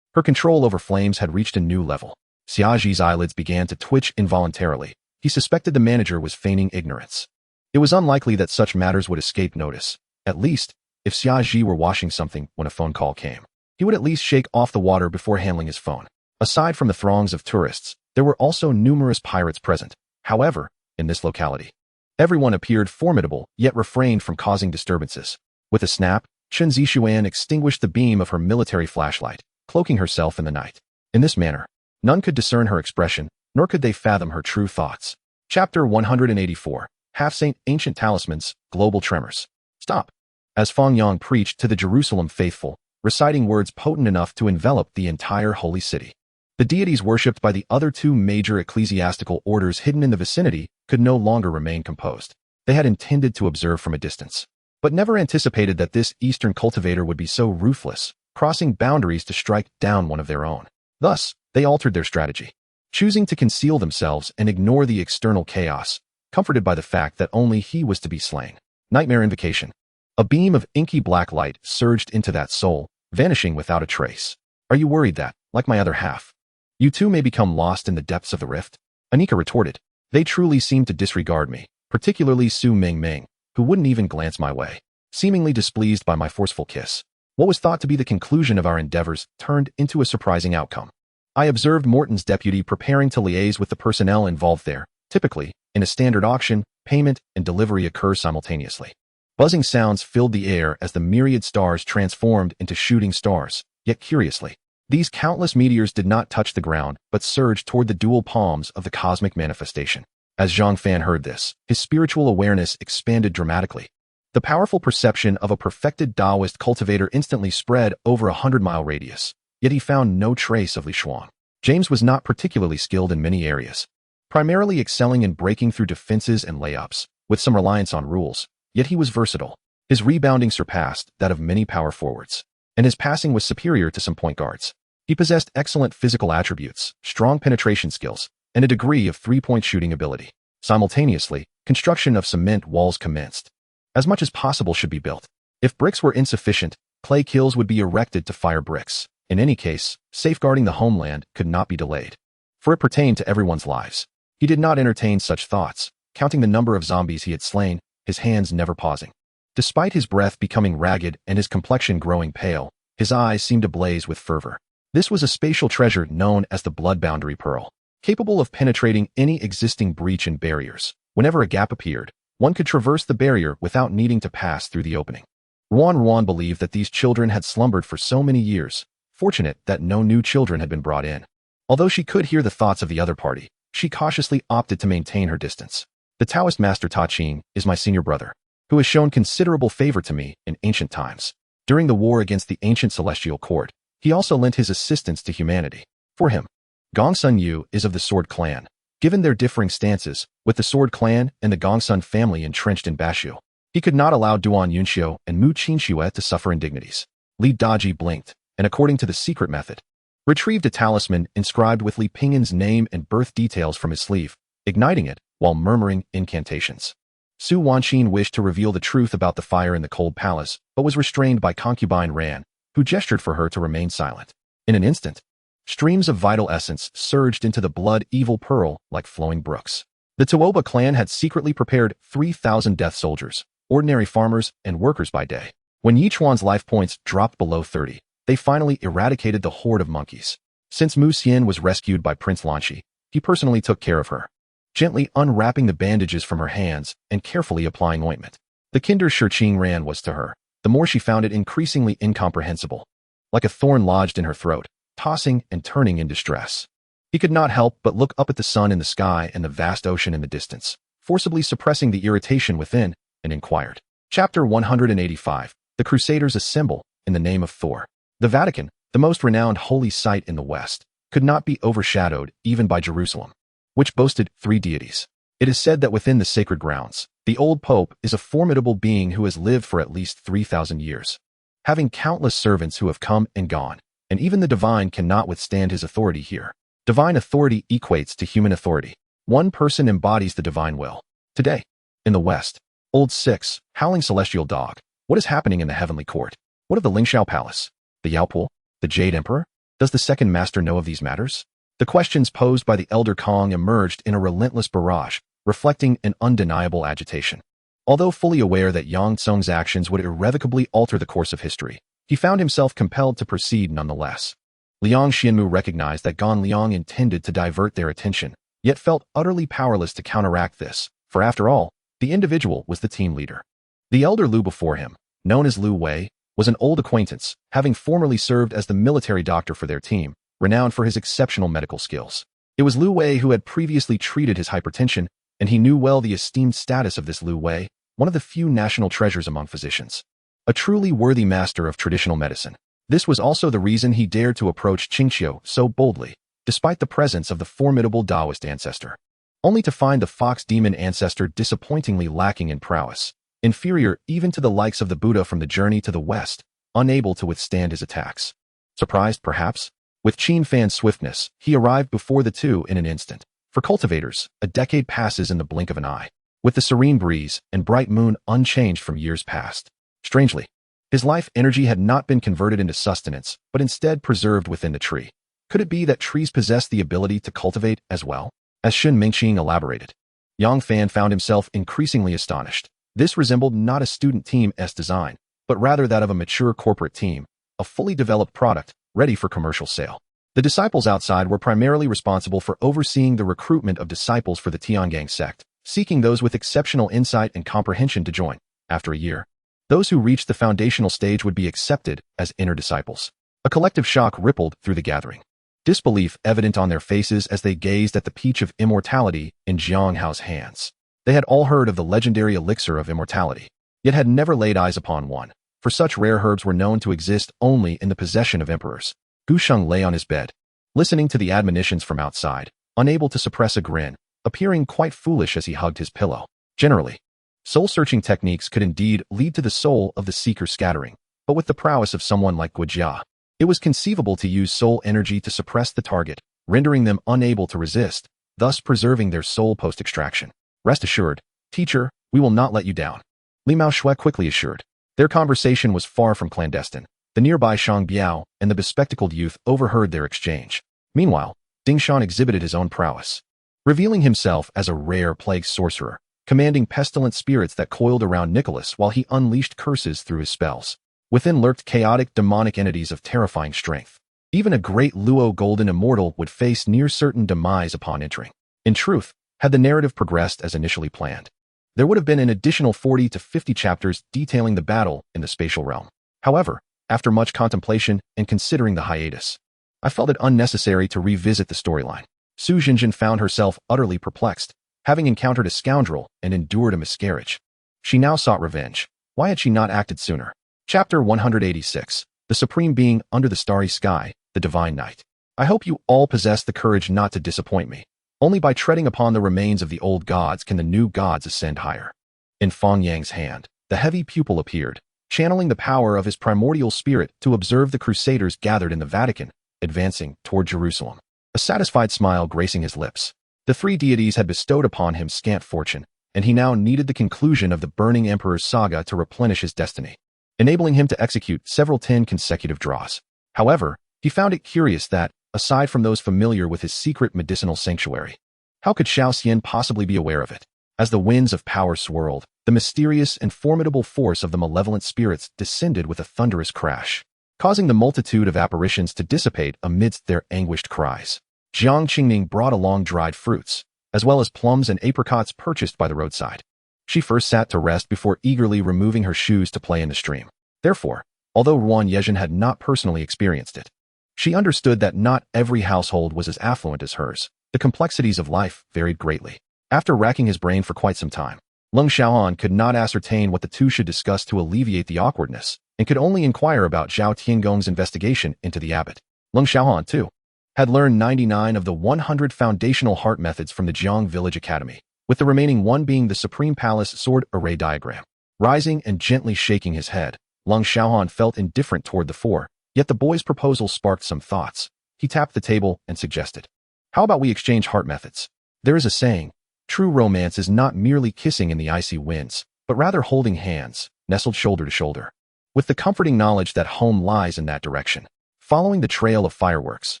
her control over flames had reached a new level. Xiaji's eyelids began to twitch involuntarily. He suspected the manager was feigning ignorance. It was unlikely that such matters would escape notice. At least, if Xiaji were washing something when a phone call came, he would at least shake off the water before handling his phone. Aside from the throngs of tourists, there were also numerous pirates present. However, in this locality, everyone appeared formidable, yet refrained from causing disturbances. With a snap, Chen Zixuan extinguished the beam of her military flashlight, cloaking herself in the night. In this manner, none could discern her expression, nor could they fathom her true thoughts. Chapter 184, Half-Saint Ancient Talismans, Global Tremors. Stop. As Fang Yang preached to the Jerusalem faithful, reciting words potent enough to envelop the entire holy city. The deities worshipped by the other two major ecclesiastical orders hidden in the vicinity could no longer remain composed. They had intended to observe from a distance, but never anticipated that this Eastern cultivator would be so ruthless, crossing boundaries to strike down one of their own. Thus, they altered their strategy, choosing to conceal themselves and ignore the external chaos, comforted by the fact that only he was to be slain. Nightmare Invocation. A beam of inky black light surged into that soul, vanishing without a trace. Are you worried that, like my other half, you too may become lost in the depths of the rift? Anika retorted. They truly seem to disregard me, particularly Su Mingming, who wouldn't even glance my way, seemingly displeased by my forceful kiss. What was thought to be the conclusion of our endeavors turned into a surprising outcome. I observed Morton's deputy preparing to liaise with the personnel involved there. Typically, in a standard auction, payment and delivery occur simultaneously. Buzzing sounds filled the air as the myriad stars transformed into shooting stars, yet curiously, these countless meteors did not touch the ground but surged toward the dual palms of the cosmic manifestation. As Zhang Fan heard this, his spiritual awareness expanded dramatically. The powerful perception of a perfected Taoist cultivator instantly spread over a 100-mile radius, yet he found no trace of Li Shuang. James was not particularly skilled in many areas, primarily excelling in breaking through defenses and layups, with some reliance on rules, yet he was versatile. His rebounding surpassed that of many power forwards, and his passing was superior to some point guards. He possessed excellent physical attributes, strong penetration skills, and a degree of three-point shooting ability. Simultaneously, construction of cement walls commenced. As much as possible should be built. If bricks were insufficient, clay kilns would be erected to fire bricks. In any case, safeguarding the homeland could not be delayed, for it pertained to everyone's lives. He did not entertain such thoughts, counting the number of zombies he had slain, his hands never pausing. Despite his breath becoming ragged and his complexion growing pale, his eyes seemed ablaze with fervor. This was a spatial treasure known as the Blood Boundary Pearl, capable of penetrating any existing breach and barriers. Whenever a gap appeared, one could traverse the barrier without needing to pass through the opening. Ruan believed that these children had slumbered for so many years, fortunate that no new children had been brought in. Although she could hear the thoughts of the other party, she cautiously opted to maintain her distance. The Taoist master Ta Ching is my senior brother, who has shown considerable favor to me in ancient times. During the war against the ancient celestial court, he also lent his assistance to humanity. For him, Gongsun Yu is of the Sword Clan. Given their differing stances, with the Sword Clan and the Gongsun family entrenched in Bashu, he could not allow Duan Yunxiu and Mu Qinxue to suffer indignities. Li Daji blinked, and according to the secret method, retrieved a talisman inscribed with Li Pingan's name and birth details from his sleeve, igniting it while murmuring incantations. Su Wanqin wished to reveal the truth about the fire in the cold palace, but was restrained by concubine Ran, who gestured for her to remain silent. In an instant, streams of vital essence surged into the blood-evil pearl like flowing brooks. The Tuoba clan had secretly prepared 3,000 death soldiers, ordinary farmers and workers by day. When Yichuan's life points dropped below 30, they finally eradicated the horde of monkeys. Since Mu Xian was rescued by Prince Lanshi, he personally took care of her, gently unwrapping the bandages from her hands and carefully applying ointment. The kinder Shiqing Ran was to her, the more she found it increasingly incomprehensible, like a thorn lodged in her throat, tossing and turning in distress. He could not help but look up at the sun in the sky and the vast ocean in the distance, forcibly suppressing the irritation within, and inquired. Chapter 185. The Crusaders assemble in the name of Thor. The Vatican, the most renowned holy site in the West, could not be overshadowed even by Jerusalem, which boasted 3 deities. It is said that within the sacred grounds, the old pope is a formidable being who has lived for at least 3,000 years, having countless servants who have come and gone, and even the divine cannot withstand his authority here. Divine authority equates to human authority. One person embodies the divine will. Today, in the West, Old 6, Howling Celestial Dog, what is happening in the heavenly court? What of the Lingxiao Palace? The Yaopool? The Jade Emperor? Does the second master know of these matters? The questions posed by the elder Kong emerged in a relentless barrage, reflecting an undeniable agitation. Although fully aware that Yang Tsung's actions would irrevocably alter the course of history, he found himself compelled to proceed nonetheless. Liang Xianmu recognized that Gan Liang intended to divert their attention, yet felt utterly powerless to counteract this, for after all, the individual was the team leader. The elder Lu before him, known as Lu Wei, was an old acquaintance, having formerly served as the military doctor for their team, renowned for his exceptional medical skills. It was Lu Wei who had previously treated his hypertension, and he knew well the esteemed status of this Lu Wei, one of the few national treasures among physicians. A truly worthy master of traditional medicine. This was also the reason he dared to approach Qingqiu so boldly, despite the presence of the formidable Taoist ancestor, only to find the fox demon ancestor disappointingly lacking in prowess, inferior even to the likes of the Buddha from the journey to the west, unable to withstand his attacks. Surprised, perhaps? With Qin Fan's swiftness, he arrived before the two in an instant. For cultivators, a decade passes in the blink of an eye, with the serene breeze and bright moon unchanged from years past. Strangely, his life energy had not been converted into sustenance, but instead preserved within the tree. Could it be that trees possess the ability to cultivate as well? As Shen Mingqing elaborated, Yang Fan found himself increasingly astonished. This resembled not a student team's design, but rather that of a mature corporate team, a fully developed product, ready for commercial sale. The disciples outside were primarily responsible for overseeing the recruitment of disciples for the Tiangang sect, seeking those with exceptional insight and comprehension to join. After a year, those who reached the foundational stage would be accepted as inner disciples. A collective shock rippled through the gathering, disbelief evident on their faces as they gazed at the peach of immortality in Jiang Hao's hands. They had all heard of the legendary elixir of immortality, yet had never laid eyes upon one, for such rare herbs were known to exist only in the possession of emperors. Gu Sheng lay on his bed, listening to the admonitions from outside, unable to suppress a grin, appearing quite foolish as he hugged his pillow. Generally, soul-searching techniques could indeed lead to the soul of the seeker scattering, but with the prowess of someone like Guojia, it was conceivable to use soul energy to suppress the target, rendering them unable to resist, thus preserving their soul post-extraction. Rest assured, teacher, we will not let you down, Li Mao Shui quickly assured. Their conversation was far from clandestine. The nearby Shang Biao and the bespectacled youth overheard their exchange. Meanwhile, Ding Shan exhibited his own prowess, revealing himself as a rare plague sorcerer, commanding pestilent spirits that coiled around Nicholas while he unleashed curses through his spells. Within lurked chaotic demonic entities of terrifying strength. Even a great Luo Golden Immortal would face near-certain demise upon entering. In truth, had the narrative progressed as initially planned, there would have been an additional 40 to 50 chapters detailing the battle in the spatial realm. However, after much contemplation and considering the hiatus, I felt it unnecessary to revisit the storyline. Su Jinjin found herself utterly perplexed, having encountered a scoundrel and endured a miscarriage. She now sought revenge. Why had she not acted sooner? Chapter 186. The Supreme Being under the Starry Sky, the Divine Night. I hope you all possess the courage not to disappoint me. Only by treading upon the remains of the old gods can the new gods ascend higher. In Fang Yang's hand, the heavy pupil appeared, channeling the power of his primordial spirit to observe the crusaders gathered in the Vatican, advancing toward Jerusalem. A satisfied smile gracing his lips. The 3 deities had bestowed upon him scant fortune, and he now needed the conclusion of the Burning Emperor's saga to replenish his destiny, enabling him to execute several 10 consecutive draws. However, he found it curious that, aside from those familiar with his secret medicinal sanctuary, how could Xiao Xian possibly be aware of it? As the winds of power swirled, the mysterious and formidable force of the malevolent spirits descended with a thunderous crash, causing the multitude of apparitions to dissipate amidst their anguished cries. Jiang Qingning brought along dried fruits, as well as plums and apricots purchased by the roadside. She first sat to rest before eagerly removing her shoes to play in the stream. Therefore, although Ruan Yezhen had not personally experienced it, she understood that not every household was as affluent as hers. The complexities of life varied greatly. After racking his brain for quite some time, Leng Xiaoan could not ascertain what the two should discuss to alleviate the awkwardness, and could only inquire about Zhao Tiangong's investigation into the abbot. Leng Xiaoan, too, had learned 99 of the 100 foundational heart methods from the Jiang Village Academy, with the remaining one being the Supreme Palace Sword Array Diagram. Rising and gently shaking his head, Leng Xiaoan felt indifferent toward the four, yet the boy's proposal sparked some thoughts. He tapped the table and suggested, "How about we exchange heart methods? There is a saying, true romance is not merely kissing in the icy winds, but rather holding hands, nestled shoulder to shoulder." With the comforting knowledge that home lies in that direction. Following the trail of fireworks,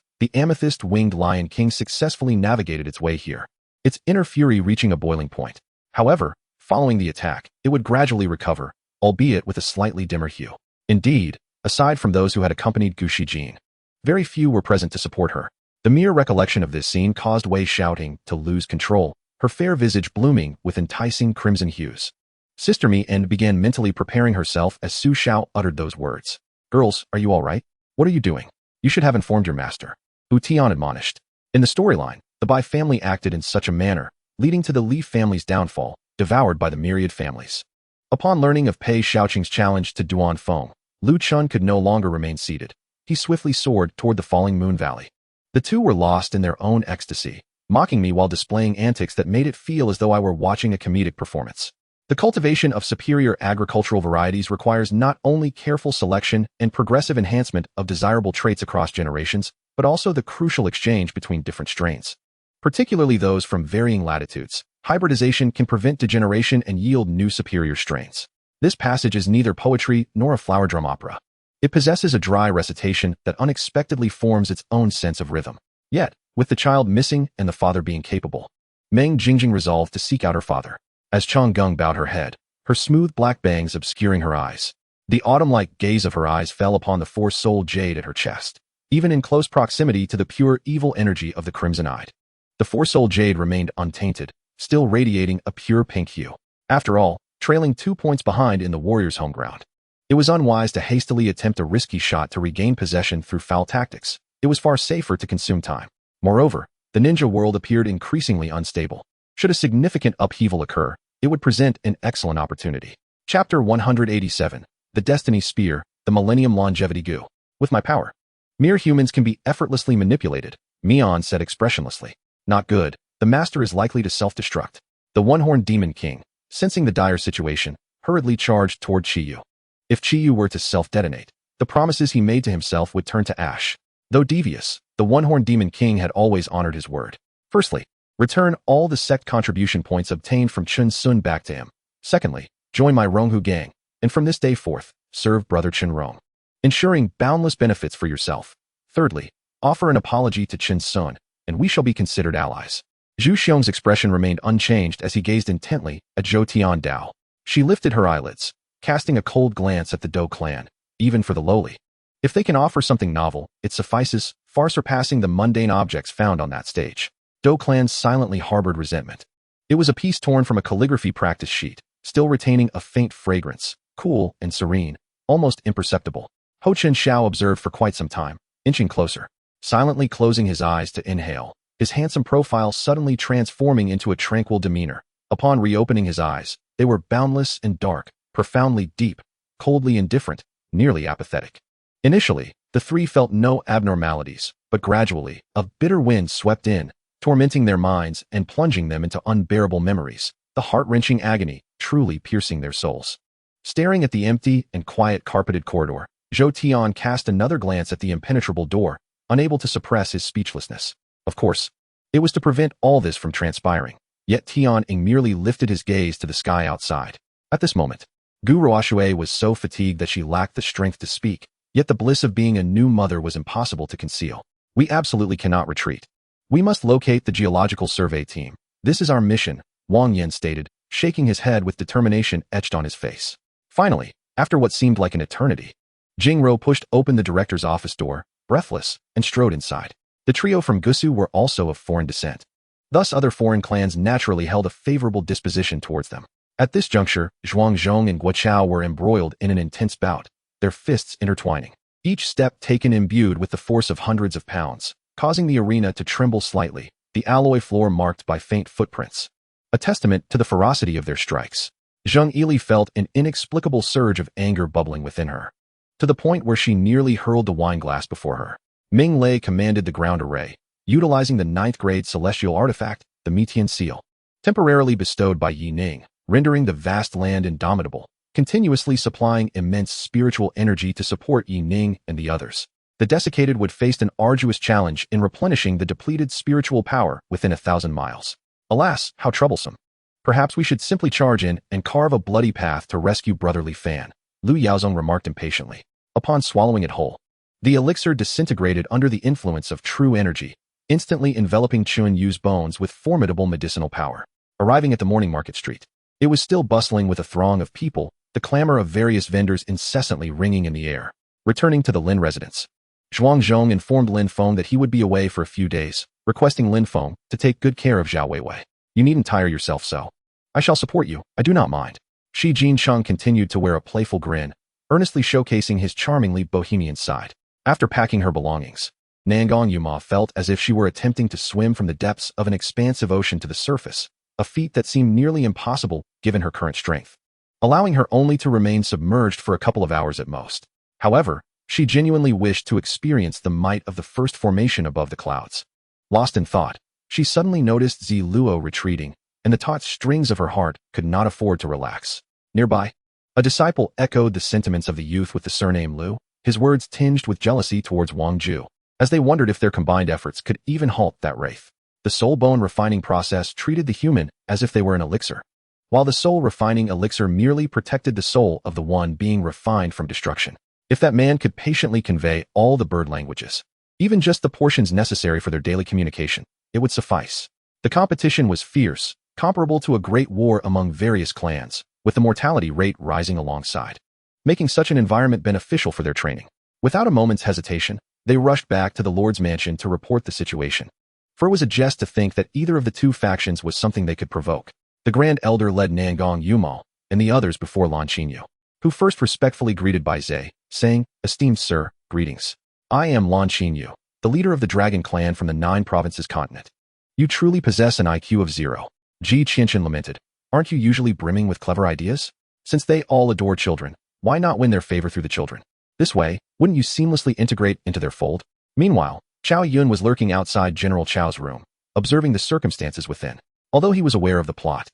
the amethyst-winged Lion King successfully navigated its way here, its inner fury reaching a boiling point. However, following the attack, it would gradually recover, albeit with a slightly dimmer hue. Indeed, aside from those who had accompanied Gu Shijin, very few were present to support her. The mere recollection of this scene caused Wei Shouting to lose control, her fair visage blooming with enticing crimson hues. Sister Mi and began mentally preparing herself as Su Xiao uttered those words. "Girls, are you all right? What are you doing? You should have informed your master," Wu Tian admonished. In the storyline, the Bai family acted in such a manner, leading to the Li family's downfall, devoured by the myriad families. Upon learning of Pei Xiaoqing's challenge to Duan Feng, Lu Chun could no longer remain seated. He swiftly soared toward the falling moon valley. The two were lost in their own ecstasy, mocking me while displaying antics that made it feel as though I were watching a comedic performance. The cultivation of superior agricultural varieties requires not only careful selection and progressive enhancement of desirable traits across generations, but also the crucial exchange between different strains. Particularly those from varying latitudes, hybridization can prevent degeneration and yield new superior strains. This passage is neither poetry nor a flower drum opera. It possesses a dry recitation that unexpectedly forms its own sense of rhythm. Yet, with the child missing and the father being capable, Meng Jingjing resolved to seek out her father. As Chang Gung bowed her head, her smooth black bangs obscuring her eyes, the autumn-like gaze of her eyes fell upon the four-souled jade at her chest, even in close proximity to the pure evil energy of the crimson-eyed. The four-souled jade remained untainted, still radiating a pure pink hue. After all, trailing 2 points behind in the warrior's home ground, it was unwise to hastily attempt a risky shot to regain possession through foul tactics. It was far safer to consume time. Moreover, the ninja world appeared increasingly unstable. Should a significant upheaval occur, it would present an excellent opportunity. Chapter 187, The Destiny Spear, the Millennium Longevity Goo. With my power, mere humans can be effortlessly manipulated, Mian said expressionlessly. Not good. The master is likely to self-destruct. The one-horned demon king, sensing the dire situation, hurriedly charged toward Chiyu. If Chiyu were to self-detonate, the promises he made to himself would turn to ash. Though devious, the one-horned demon king had always honored his word. Firstly, return all the sect contribution points obtained from Chun Sun back to him. Secondly, join my Ronghu gang, and from this day forth, serve Brother Chen Rong, ensuring boundless benefits for yourself. Thirdly, offer an apology to Chen Sun, and we shall be considered allies. Zhu Xiong's expression remained unchanged as he gazed intently at Zhou Tian Dao. She lifted her eyelids, casting a cold glance at the Dou clan, even for the lowly. If they can offer something novel, it suffices, far surpassing the mundane objects found on that stage. Dou clan silently harbored resentment. It was a piece torn from a calligraphy practice sheet, still retaining a faint fragrance, cool and serene, almost imperceptible. Ho Chen Xiao observed for quite some time, inching closer, silently closing his eyes to inhale, his handsome profile suddenly transforming into a tranquil demeanor. Upon reopening his eyes, they were boundless and dark, profoundly deep, coldly indifferent, nearly apathetic. Initially, the three felt no abnormalities, but gradually, a bitter wind swept in, tormenting their minds and plunging them into unbearable memories, the heart-wrenching agony truly piercing their souls. Staring at the empty and quiet carpeted corridor, Zhou Tian cast another glance at the impenetrable door, unable to suppress his speechlessness. Of course, it was to prevent all this from transpiring. yet Tianying merely lifted his gaze to the sky outside. At this moment, Gu Ruoxue was so fatigued that she lacked the strength to speak, yet the bliss of being a new mother was impossible to conceal. We absolutely cannot retreat. We must locate the geological survey team. This is our mission, Wang Yan stated, shaking his head with determination etched on his face. Finally, after what seemed like an eternity, Jingro pushed open the director's office door, breathless, and strode inside. The trio from Gusu were also of foreign descent. Thus other foreign clans naturally held a favorable disposition towards them. At this juncture, Zhuangzhong and Guochao were embroiled in an intense bout, their fists intertwining. Each step taken imbued with the force of hundreds of pounds, causing the arena to tremble slightly, the alloy floor marked by faint footprints. A testament to the ferocity of their strikes. Zheng Ili felt an inexplicable surge of anger bubbling within her, to the point where she nearly hurled the wine glass before her. Ming Lei commanded the ground array, utilizing the 9th-grade celestial artifact, the Metian Seal, temporarily bestowed by Yi Ning, rendering the vast land indomitable, continuously supplying immense spiritual energy to support Yi Ning and the others. The desiccated would face an arduous challenge in replenishing the depleted spiritual power within 1,000 miles. Alas, how troublesome. Perhaps we should simply charge in and carve a bloody path to rescue brotherly Fan, Lu Yaozong remarked impatiently. Upon swallowing it whole, the elixir disintegrated under the influence of true energy, instantly enveloping Chun Yu's bones with formidable medicinal power. Arriving at the morning market street, it was still bustling with a throng of people, the clamor of various vendors incessantly ringing in the air. Returning to the Lin residence, Zhuangzhong informed Lin Feng that he would be away for a few days, requesting Lin Feng to take good care of Zhao Weiwei. You needn't tire yourself so. I shall support you, I do not mind. Shi Jincheng continued to wear a playful grin, earnestly showcasing his charmingly bohemian side. After packing her belongings, Nangong Yuma felt as if she were attempting to swim from the depths of an expansive ocean to the surface, a feat that seemed nearly impossible given her current strength, allowing her only to remain submerged for a couple of hours at most. However, she genuinely wished to experience the might of the first formation above the clouds. Lost in thought, she suddenly noticed Zi Luo retreating, and the taut strings of her heart could not afford to relax. Nearby, a disciple echoed the sentiments of the youth with the surname Lu, his words tinged with jealousy towards Wang Ju, as they wondered if their combined efforts could even halt that wraith. The soul bone refining process treated the human as if they were an elixir, while the soul refining elixir merely protected the soul of the one being refined from destruction. If that man could patiently convey all the bird languages, even just the portions necessary for their daily communication, it would suffice. The competition was fierce, comparable to a great war among various clans, with the mortality rate rising alongside, making such an environment beneficial for their training. Without a moment's hesitation, they rushed back to the Lord's mansion to report the situation. For it was a jest to think that either of the two factions was something they could provoke. The Grand Elder led Nangong Yumal, and the others before Lan Qinyu, who first respectfully greeted Bai Zhe, saying, "Esteemed sir, greetings. I am Lan Qinyu, the leader of the Dragon Clan from the 9 provinces continent. You truly possess an IQ of 0. Ji Qianchen lamented. Aren't you usually brimming with clever ideas? Since they all adore children, why not win their favor through the children? This way, wouldn't you seamlessly integrate into their fold?" Meanwhile, Chao Yun was lurking outside General Chao's room, observing the circumstances within. Although he was aware of the plot,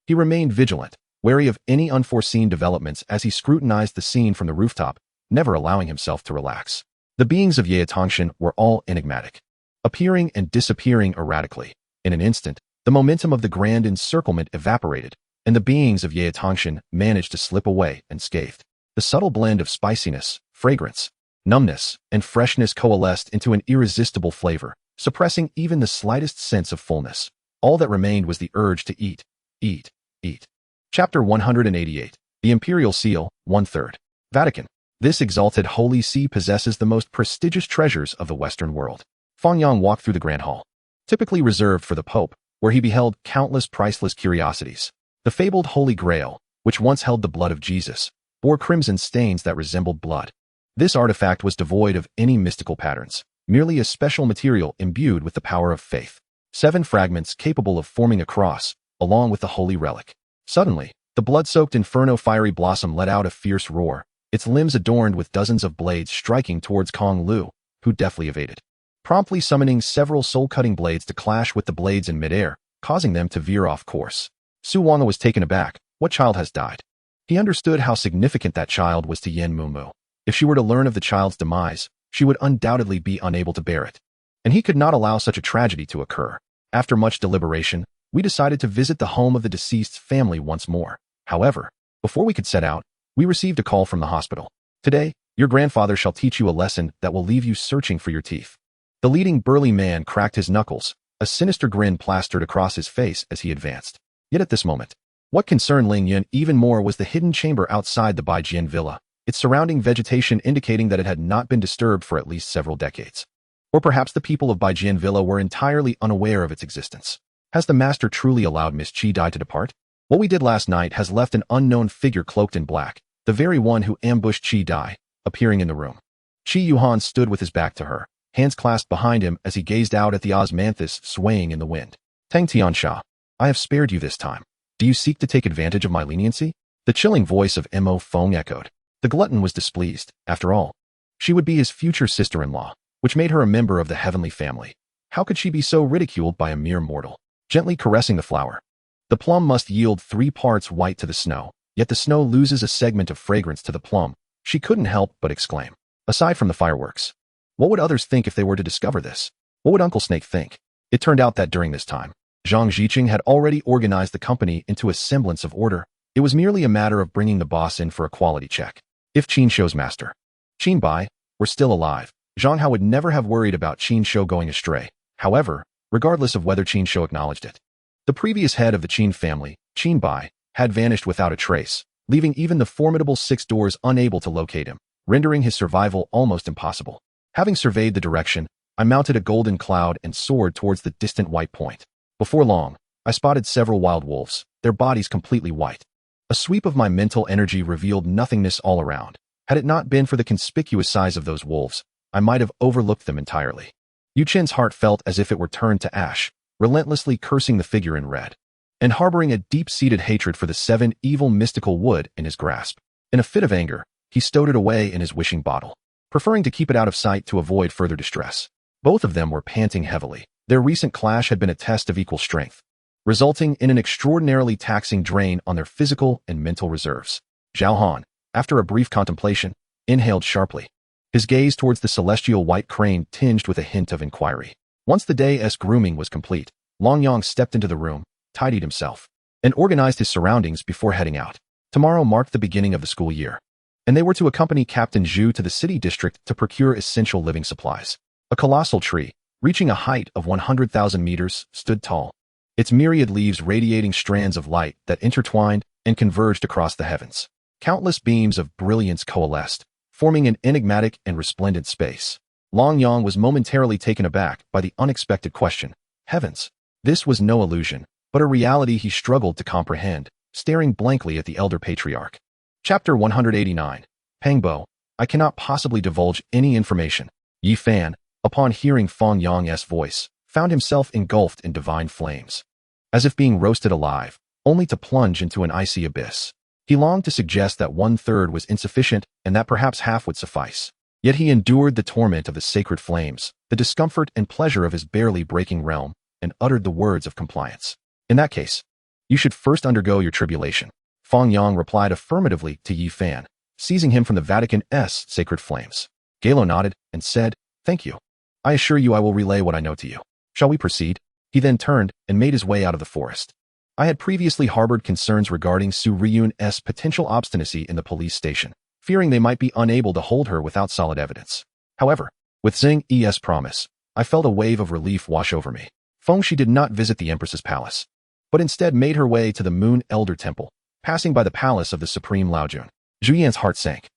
he remained vigilant, wary of any unforeseen developments as he scrutinized the scene from the rooftop, never allowing himself to relax. The beings of Yaotangshan were all enigmatic, appearing and disappearing erratically. In an instant, the momentum of the grand encirclement evaporated, and the beings of Yaotangshan managed to slip away unscathed. The subtle blend of spiciness, fragrance, numbness, and freshness coalesced into an irresistible flavor, suppressing even the slightest sense of fullness. All that remained was the urge to eat, eat, eat. Chapter 188. The Imperial Seal, 1/3. Vatican. This exalted holy see possesses the most prestigious treasures of the Western world. Fang Yang walked through the Grand Hall, typically reserved for the Pope, where he beheld countless priceless curiosities. The fabled Holy Grail, which once held the blood of Jesus, bore crimson stains that resembled blood. This artifact was devoid of any mystical patterns, merely a special material imbued with the power of faith. 7 fragments capable of forming a cross, along with the holy relic. Suddenly, the blood-soaked inferno fiery blossom let out a fierce roar, its limbs adorned with dozens of blades striking towards Kong Lu, who deftly evaded, promptly summoning several soul-cutting blades to clash with the blades in midair, causing them to veer off course. Su Wanga was taken aback. What child has died? He understood how significant that child was to Yen Mumu. If she were to learn of the child's demise, she would undoubtedly be unable to bear it. And he could not allow such a tragedy to occur. After much deliberation, we decided to visit the home of the deceased's family once more. However, before we could set out, we received a call from the hospital. Today, your grandfather shall teach you a lesson that will leave you searching for your teeth. The leading burly man cracked his knuckles, a sinister grin plastered across his face as he advanced. Yet at this moment, what concerned Ling Yun even more was the hidden chamber outside the Baijian villa, its surrounding vegetation indicating that it had not been disturbed for at least several decades. Or perhaps the people of Baijian villa were entirely unaware of its existence. Has the master truly allowed Miss Qi Dai to depart? What we did last night has left an unknown figure cloaked in black, the very one who ambushed Qi Dai, appearing in the room. Qi Yuhan stood with his back to her, hands clasped behind him as he gazed out at the osmanthus swaying in the wind. Tang Tiansha, I have spared you this time. Do you seek to take advantage of my leniency? The chilling voice of Mo Feng echoed. The glutton was displeased. After all, she would be his future sister-in-law, which made her a member of the heavenly family. How could she be so ridiculed by a mere mortal? Gently caressing the flower. The plum must yield 3 parts white to the snow, yet the snow loses a segment of fragrance to the plum. She couldn't help but exclaim. Aside from the fireworks, what would others think if they were to discover this? What would Uncle Snake think? It turned out that during this time, Zhang Ziqing had already organized the company into a semblance of order. It was merely a matter of bringing the boss in for a quality check. If Qin Shou's master, Qin Bai, were still alive, Zhang Hao would never have worried about Qin Shou going astray. However, regardless of whether Qin Shou acknowledged it, the previous head of the Qin family, Qin Bai, had vanished without a trace, leaving even the formidable 6 doors unable to locate him, rendering his survival almost impossible. Having surveyed the direction, I mounted a golden cloud and soared towards the distant white point. Before long, I spotted several wild wolves, their bodies completely white. A sweep of my mental energy revealed nothingness all around. Had it not been for the conspicuous size of those wolves, I might have overlooked them entirely. Yu Chen's heart felt as if it were turned to ash, relentlessly cursing the figure in red, and harboring a deep-seated hatred for the 7 evil mystical wood in his grasp. In a fit of anger, he stowed it away in his wishing bottle, preferring to keep it out of sight to avoid further distress. Both of them were panting heavily. Their recent clash had been a test of equal strength, resulting in an extraordinarily taxing drain on their physical and mental reserves. Zhao Han, after a brief contemplation, inhaled sharply, his gaze towards the celestial white crane tinged with a hint of inquiry. Once the day's grooming was complete, Long Yang stepped into the room, tidied himself, and organized his surroundings before heading out. Tomorrow marked the beginning of the school year, and they were to accompany Captain Zhu to the city district to procure essential living supplies. A colossal tree, reaching a height of 100,000 meters, stood tall, its myriad leaves radiating strands of light that intertwined and converged across the heavens. Countless beams of brilliance coalesced, forming an enigmatic and resplendent space. Long Yang was momentarily taken aback by the unexpected question. Heavens! This was no illusion, but a reality he struggled to comprehend, staring blankly at the elder patriarch. Chapter 189. Pangbo, I cannot possibly divulge any information. Yi Fan, upon hearing Fang Yang's voice, found himself engulfed in divine flames, as if being roasted alive, only to plunge into an icy abyss. He longed to suggest that 1/3 was insufficient and that perhaps half would suffice. Yet he endured the torment of the sacred flames, the discomfort and pleasure of his barely breaking realm, and uttered the words of compliance. In that case, you should first undergo your tribulation. Fang Yang replied affirmatively to Yi Fan, seizing him from the Vatican's sacred flames. Galo nodded and said, Thank you. I assure you I will relay what I know to you. Shall we proceed? He then turned and made his way out of the forest. I had previously harbored concerns regarding Su Riyun's potential obstinacy in the police station, fearing they might be unable to hold her without solid evidence. However, with Zheng's promise, I felt a wave of relief wash over me. Fengshi did not visit the Empress's palace, but instead made her way to the Moon Elder Temple, passing by the palace of the Supreme Laojun. Zhuyan's heart sank.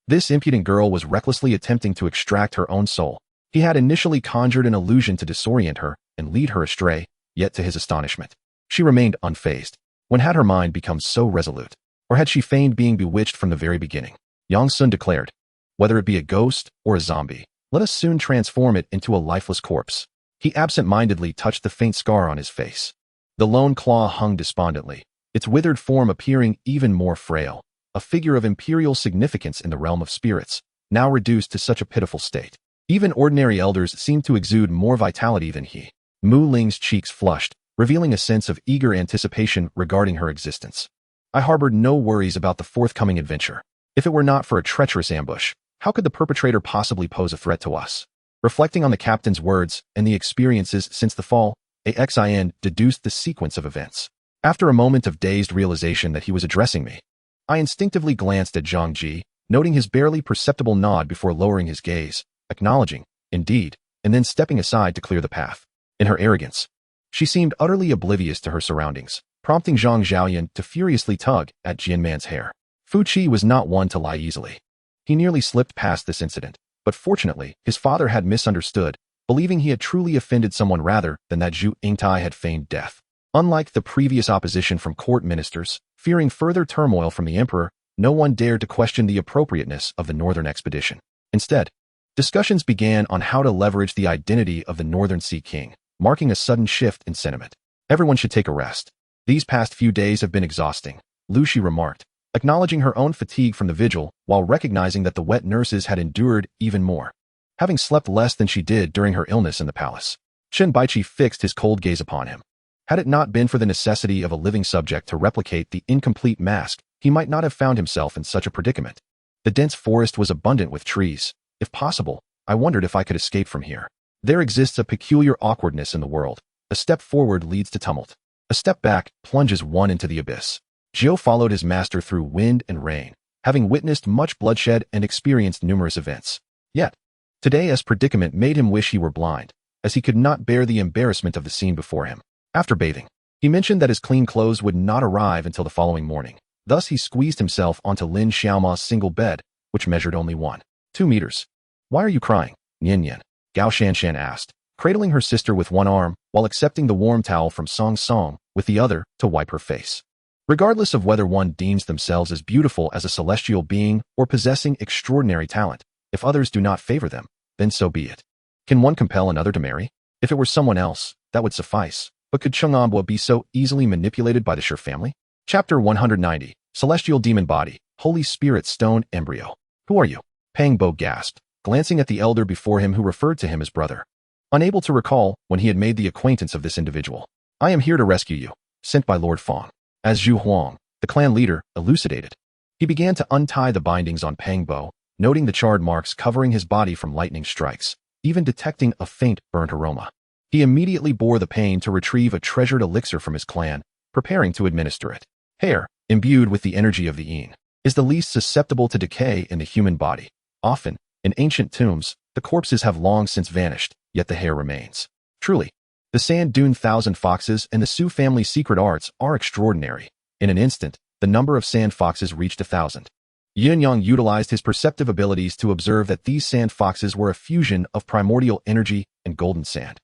This impudent girl was recklessly attempting to extract her own soul. He had initially conjured an illusion to disorient her and lead her astray, yet to his astonishment, she remained unfazed. When had her mind become so resolute? Or had she feigned being bewitched from the very beginning? Yang Sun declared, whether it be a ghost or a zombie, let us soon transform it into a lifeless corpse. He absent-mindedly touched the faint scar on his face. The lone claw hung despondently, its withered form appearing even more frail, a figure of imperial significance in the realm of spirits, now reduced to such a pitiful state. Even ordinary elders seemed to exude more vitality than he. Mu Ling's cheeks flushed, revealing a sense of eager anticipation regarding her existence. I harbored no worries about the forthcoming adventure. If it were not for a treacherous ambush, how could the perpetrator possibly pose a threat to us? Reflecting on the captain's words and the experiences since the fall, AXIN deduced the sequence of events. After a moment of dazed realization that he was addressing me, I instinctively glanced at Zhang Ji, noting his barely perceptible nod before lowering his gaze, acknowledging, indeed, and then stepping aside to clear the path. In her arrogance, she seemed utterly oblivious to her surroundings, prompting Zhang Zhaoyan to furiously tug at Jianman's hair. Fu Qi was not one to lie easily. He nearly slipped past this incident, but fortunately, his father had misunderstood, believing he had truly offended someone rather than that Zhu Yingtai had feigned death. Unlike the previous opposition from court ministers, fearing further turmoil from the emperor, no one dared to question the appropriateness of the northern expedition. Instead, discussions began on how to leverage the identity of the Northern Sea King, marking a sudden shift in sentiment. Everyone should take a rest. These past few days have been exhausting, Lu Shi remarked, acknowledging her own fatigue from the vigil while recognizing that the wet nurses had endured even more, having slept less than she did during her illness in the palace. Shen Baiqi fixed his cold gaze upon him. Had it not been for the necessity of a living subject to replicate the incomplete mask, he might not have found himself in such a predicament. The dense forest was abundant with trees. If possible, I wondered if I could escape from here. There exists a peculiar awkwardness in the world. A step forward leads to tumult. A step back plunges one into the abyss. Jiao followed his master through wind and rain, having witnessed much bloodshed and experienced numerous events. Yet, today's predicament made him wish he were blind, as he could not bear the embarrassment of the scene before him. After bathing, he mentioned that his clean clothes would not arrive until the following morning. Thus he squeezed himself onto Lin Xiaoma's single bed, which measured only 1.2 meters. Why are you crying, Yin Yin? Gao Shanshan asked, cradling her sister with one arm while accepting the warm towel from Song Song with the other to wipe her face. Regardless of whether one deems themselves as beautiful as a celestial being or possessing extraordinary talent, if others do not favor them, then so be it. Can one compel another to marry? If it were someone else, that would suffice. But could Cheng'anbo be so easily manipulated by the Shi family? Chapter 190, Celestial Demon Body, Holy Spirit Stone Embryo. Who are you? Pang Bo gasped, glancing at the elder before him who referred to him as brother. Unable to recall when he had made the acquaintance of this individual. I am here to rescue you, sent by Lord Fang. As Zhu Huang, the clan leader, elucidated. He began to untie the bindings on Pang Bo, noting the charred marks covering his body from lightning strikes, even detecting a faint burnt aroma. He immediately bore the pain to retrieve a treasured elixir from his clan, preparing to administer it. Hair, imbued with the energy of the Yin, is the least susceptible to decay in the human body. Often, in ancient tombs, the corpses have long since vanished, yet the hair remains. Truly, the Sand Dune Thousand Foxes and the Su family's secret arts are extraordinary. In an instant, the number of sand foxes reached 1,000. Yin Yang utilized his perceptive abilities to observe that these sand foxes were a fusion of primordial energy and golden sand.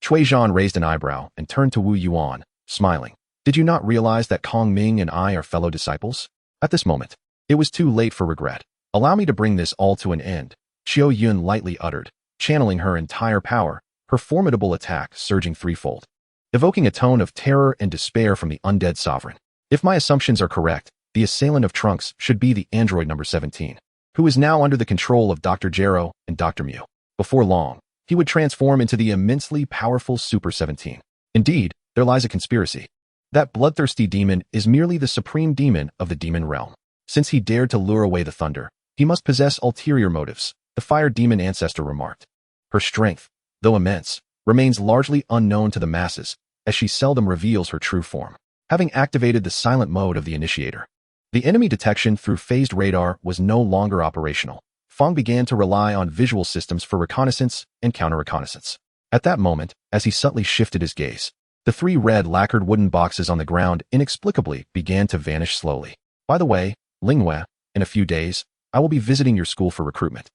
Cui Zhan raised an eyebrow and turned to Wu Yuan, smiling. Did you not realize that Kong Ming and I are fellow disciples? At this moment, it was too late for regret. Allow me to bring this all to an end, Qiu Yun lightly uttered, channeling her entire power, her formidable attack surging threefold, evoking a tone of terror and despair from the undead sovereign. If my assumptions are correct, the assailant of Trunks should be the android number 17, who is now under the control of Dr. Jero and Dr. Mew. Before long, he would transform into the immensely powerful Super 17. Indeed, there lies a conspiracy. That bloodthirsty demon is merely the supreme demon of the demon realm. Since he dared to lure away the thunder, he must possess ulterior motives, the fire demon ancestor remarked. Her strength, though immense, remains largely unknown to the masses, as she seldom reveals her true form. Having activated the silent mode of the initiator, the enemy detection through phased radar was no longer operational. Fang began to rely on visual systems for reconnaissance and counter-reconnaissance. At that moment, as he subtly shifted his gaze, the 3 red lacquered wooden boxes on the ground inexplicably began to vanish slowly. By the way, Linghua, in a few days, I will be visiting your school for recruitment.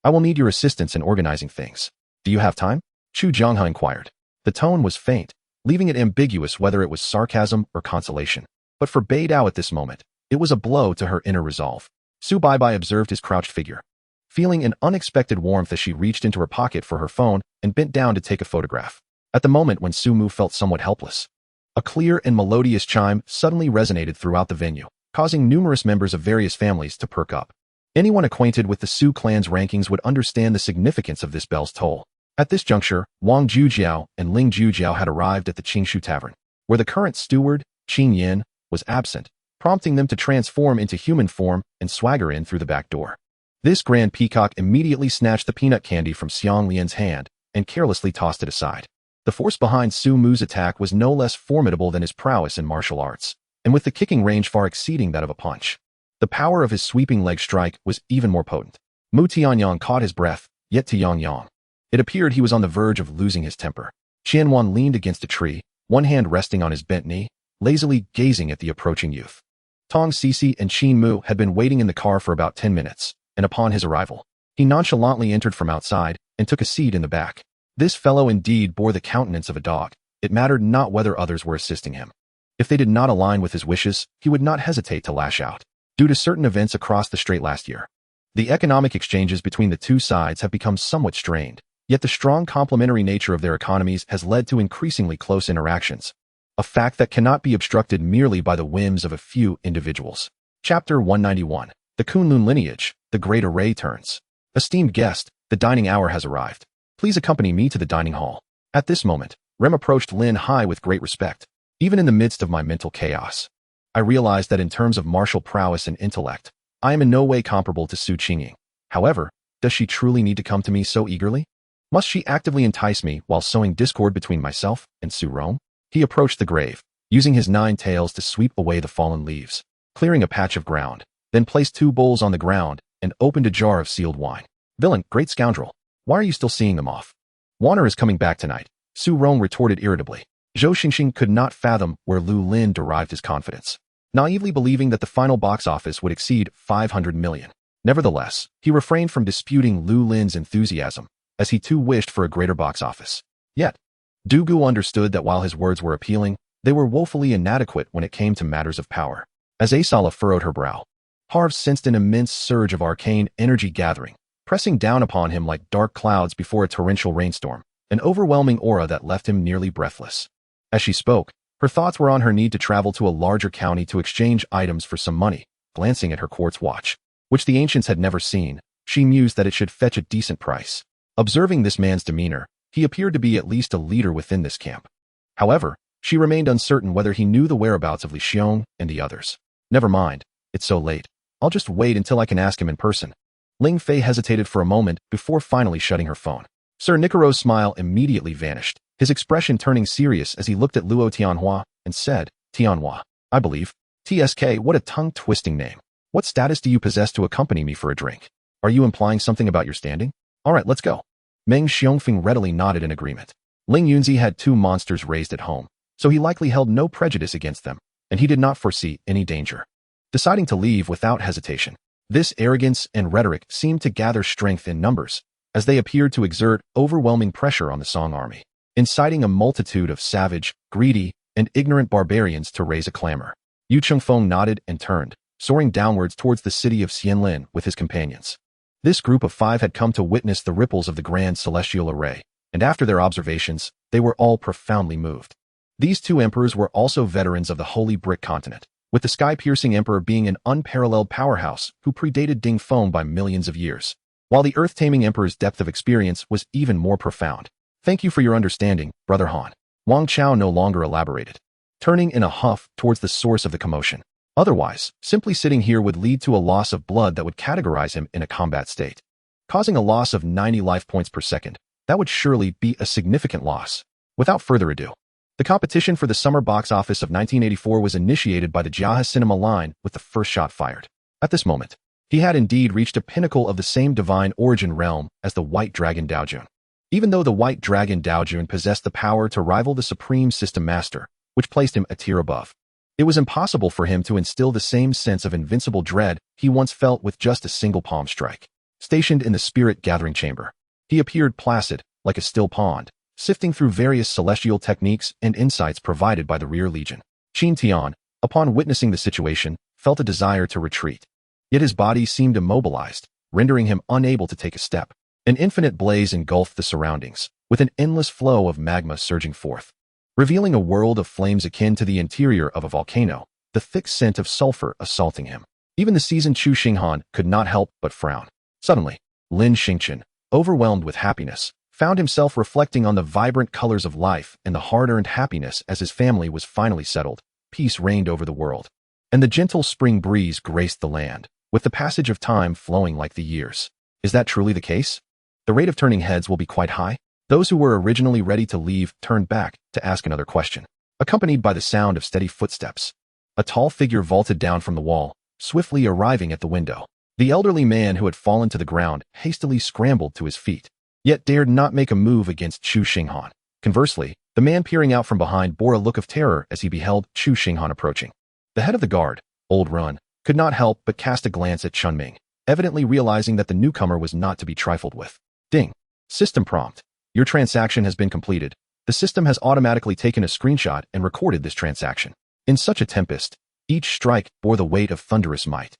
I will need your assistance in organizing things. Do you have time? Chu Jianghe inquired. The tone was faint, leaving it ambiguous whether it was sarcasm or consolation. But for Bei Dao at this moment, it was a blow to her inner resolve. Su Baibai observed his crouched figure, feeling an unexpected warmth as she reached into her pocket for her phone and bent down to take a photograph. At the moment when Su Mu felt somewhat helpless, a clear and melodious chime suddenly resonated throughout the venue, causing numerous members of various families to perk up. Anyone acquainted with the Su clan's rankings would understand the significance of this bell's toll. At this juncture, Wang Jujiao and Ling Jujiao had arrived at the Qingshu Tavern, where the current steward, Qing Yin, was absent, prompting them to transform into human form and swagger in through the back door. This grand peacock immediately snatched the peanut candy from Xiang Lian's hand and carelessly tossed it aside. The force behind Su Mu's attack was no less formidable than his prowess in martial arts, and with the kicking range far exceeding that of a punch. The power of his sweeping leg strike was even more potent. Mu Tianyang caught his breath, yet Tianyang. It appeared he was on the verge of losing his temper. Qianwan leaned against a tree, one hand resting on his bent knee, lazily gazing at the approaching youth. Tong Sisi and Qin Mu had been waiting in the car for about 10 minutes, and upon his arrival, he nonchalantly entered from outside and took a seat in the back. This fellow indeed bore the countenance of a dog. It mattered not whether others were assisting him. If they did not align with his wishes, he would not hesitate to lash out. Due to certain events across the strait last year, the economic exchanges between the two sides have become somewhat strained, yet the strong complementary nature of their economies has led to increasingly close interactions, a fact that cannot be obstructed merely by the whims of a few individuals. Chapter 191. The Kunlun Lineage, the Great Array Turns. Esteemed guest, the dining hour has arrived. Please accompany me to the dining hall. At this moment, Rem approached Lin Hai with great respect. Even in the midst of my mental chaos, I realized that in terms of martial prowess and intellect, I am in no way comparable to Su Qingying. However, does she truly need to come to me so eagerly? Must she actively entice me while sowing discord between myself and Su Rome? He approached the grave, using his 9 tails to sweep away the fallen leaves, clearing a patch of ground, then placed 2 bowls on the ground and opened a jar of sealed wine. Villain, great scoundrel, why are you still seeing them off? Warner is coming back tonight, Su Rome retorted irritably. Zhou Xingxing could not fathom where Lu Lin derived his confidence, naively believing that the final box office would exceed 500 million. Nevertheless, he refrained from disputing Lu Lin's enthusiasm, as he too wished for a greater box office. Yet, Du Gu understood that while his words were appealing, they were woefully inadequate when it came to matters of power. As Asala furrowed her brow, Harv sensed an immense surge of arcane energy gathering, pressing down upon him like dark clouds before a torrential rainstorm, an overwhelming aura that left him nearly breathless. As she spoke, her thoughts were on her need to travel to a larger county to exchange items for some money. Glancing at her quartz watch, which the ancients had never seen, she mused that it should fetch a decent price. Observing this man's demeanor, he appeared to be at least a leader within this camp. However, she remained uncertain whether he knew the whereabouts of Li Xiong and the others. Never mind, it's so late. I'll just wait until I can ask him in person. Ling Fei hesitated for a moment before finally shutting her phone. Sir Nicaro's smile immediately vanished, his expression turning serious as he looked at Luo Tianhua and said, Tianhua, I believe. TSK, what a tongue-twisting name. What status do you possess to accompany me for a drink? Are you implying something about your standing? All right, let's go. Meng Xiongfeng readily nodded in agreement. Ling Yunzi had 2 monsters raised at home, so he likely held no prejudice against them, and he did not foresee any danger. Deciding to leave without hesitation, this arrogance and rhetoric seemed to gather strength in numbers, as they appeared to exert overwhelming pressure on the Song army, inciting a multitude of savage, greedy, and ignorant barbarians to raise a clamor. Yu Chengfeng nodded and turned, soaring downwards towards the city of Xianlin with his companions. This group of 5 had come to witness the ripples of the grand celestial array, and after their observations, they were all profoundly moved. These 2 emperors were also veterans of the Holy Brick Continent, with the sky-piercing emperor being an unparalleled powerhouse who predated Ding Feng by millions of years, while the earth-taming emperor's depth of experience was even more profound. Thank you for your understanding, Brother Han. Wang Chao no longer elaborated, turning in a huff towards the source of the commotion. Otherwise, simply sitting here would lead to a loss of blood that would categorize him in a combat state, causing a loss of 90 life points per second. That would surely be a significant loss. Without further ado, the competition for the summer box office of 1984 was initiated by the Jiahe Cinema line with the first shot fired. At this moment, he had indeed reached a pinnacle of the same divine origin realm as the White Dragon Daojun. Even though the White Dragon Daojun possessed the power to rival the Supreme System Master, which placed him a tier above, it was impossible for him to instill the same sense of invincible dread he once felt with just a single palm strike. Stationed in the spirit gathering chamber, he appeared placid, like a still pond, sifting through various celestial techniques and insights provided by the rear legion. Qin Tian, upon witnessing the situation, felt a desire to retreat. Yet his body seemed immobilized, rendering him unable to take a step. An infinite blaze engulfed the surroundings, with an endless flow of magma surging forth, revealing a world of flames akin to the interior of a volcano, the thick scent of sulfur assaulting him. Even the seasoned Chu Xinghan could not help but frown. Suddenly, Lin Xingchen, overwhelmed with happiness, found himself reflecting on the vibrant colors of life and the hard-earned happiness as his family was finally settled. Peace reigned over the world, and the gentle spring breeze graced the land, with the passage of time flowing like the years. Is that truly the case? The rate of turning heads will be quite high? Those who were originally ready to leave turned back to ask another question, accompanied by the sound of steady footsteps. A tall figure vaulted down from the wall, swiftly arriving at the window. The elderly man who had fallen to the ground hastily scrambled to his feet, yet dared not make a move against Chu Xinghan. Conversely, the man peering out from behind bore a look of terror as he beheld Chu Xinghan approaching. The head of the guard, Old Run, could not help but cast a glance at Chunming, evidently realizing that the newcomer was not to be trifled with. Ding. System prompt. Your transaction has been completed. The system has automatically taken a screenshot and recorded this transaction. In such a tempest, each strike bore the weight of thunderous might.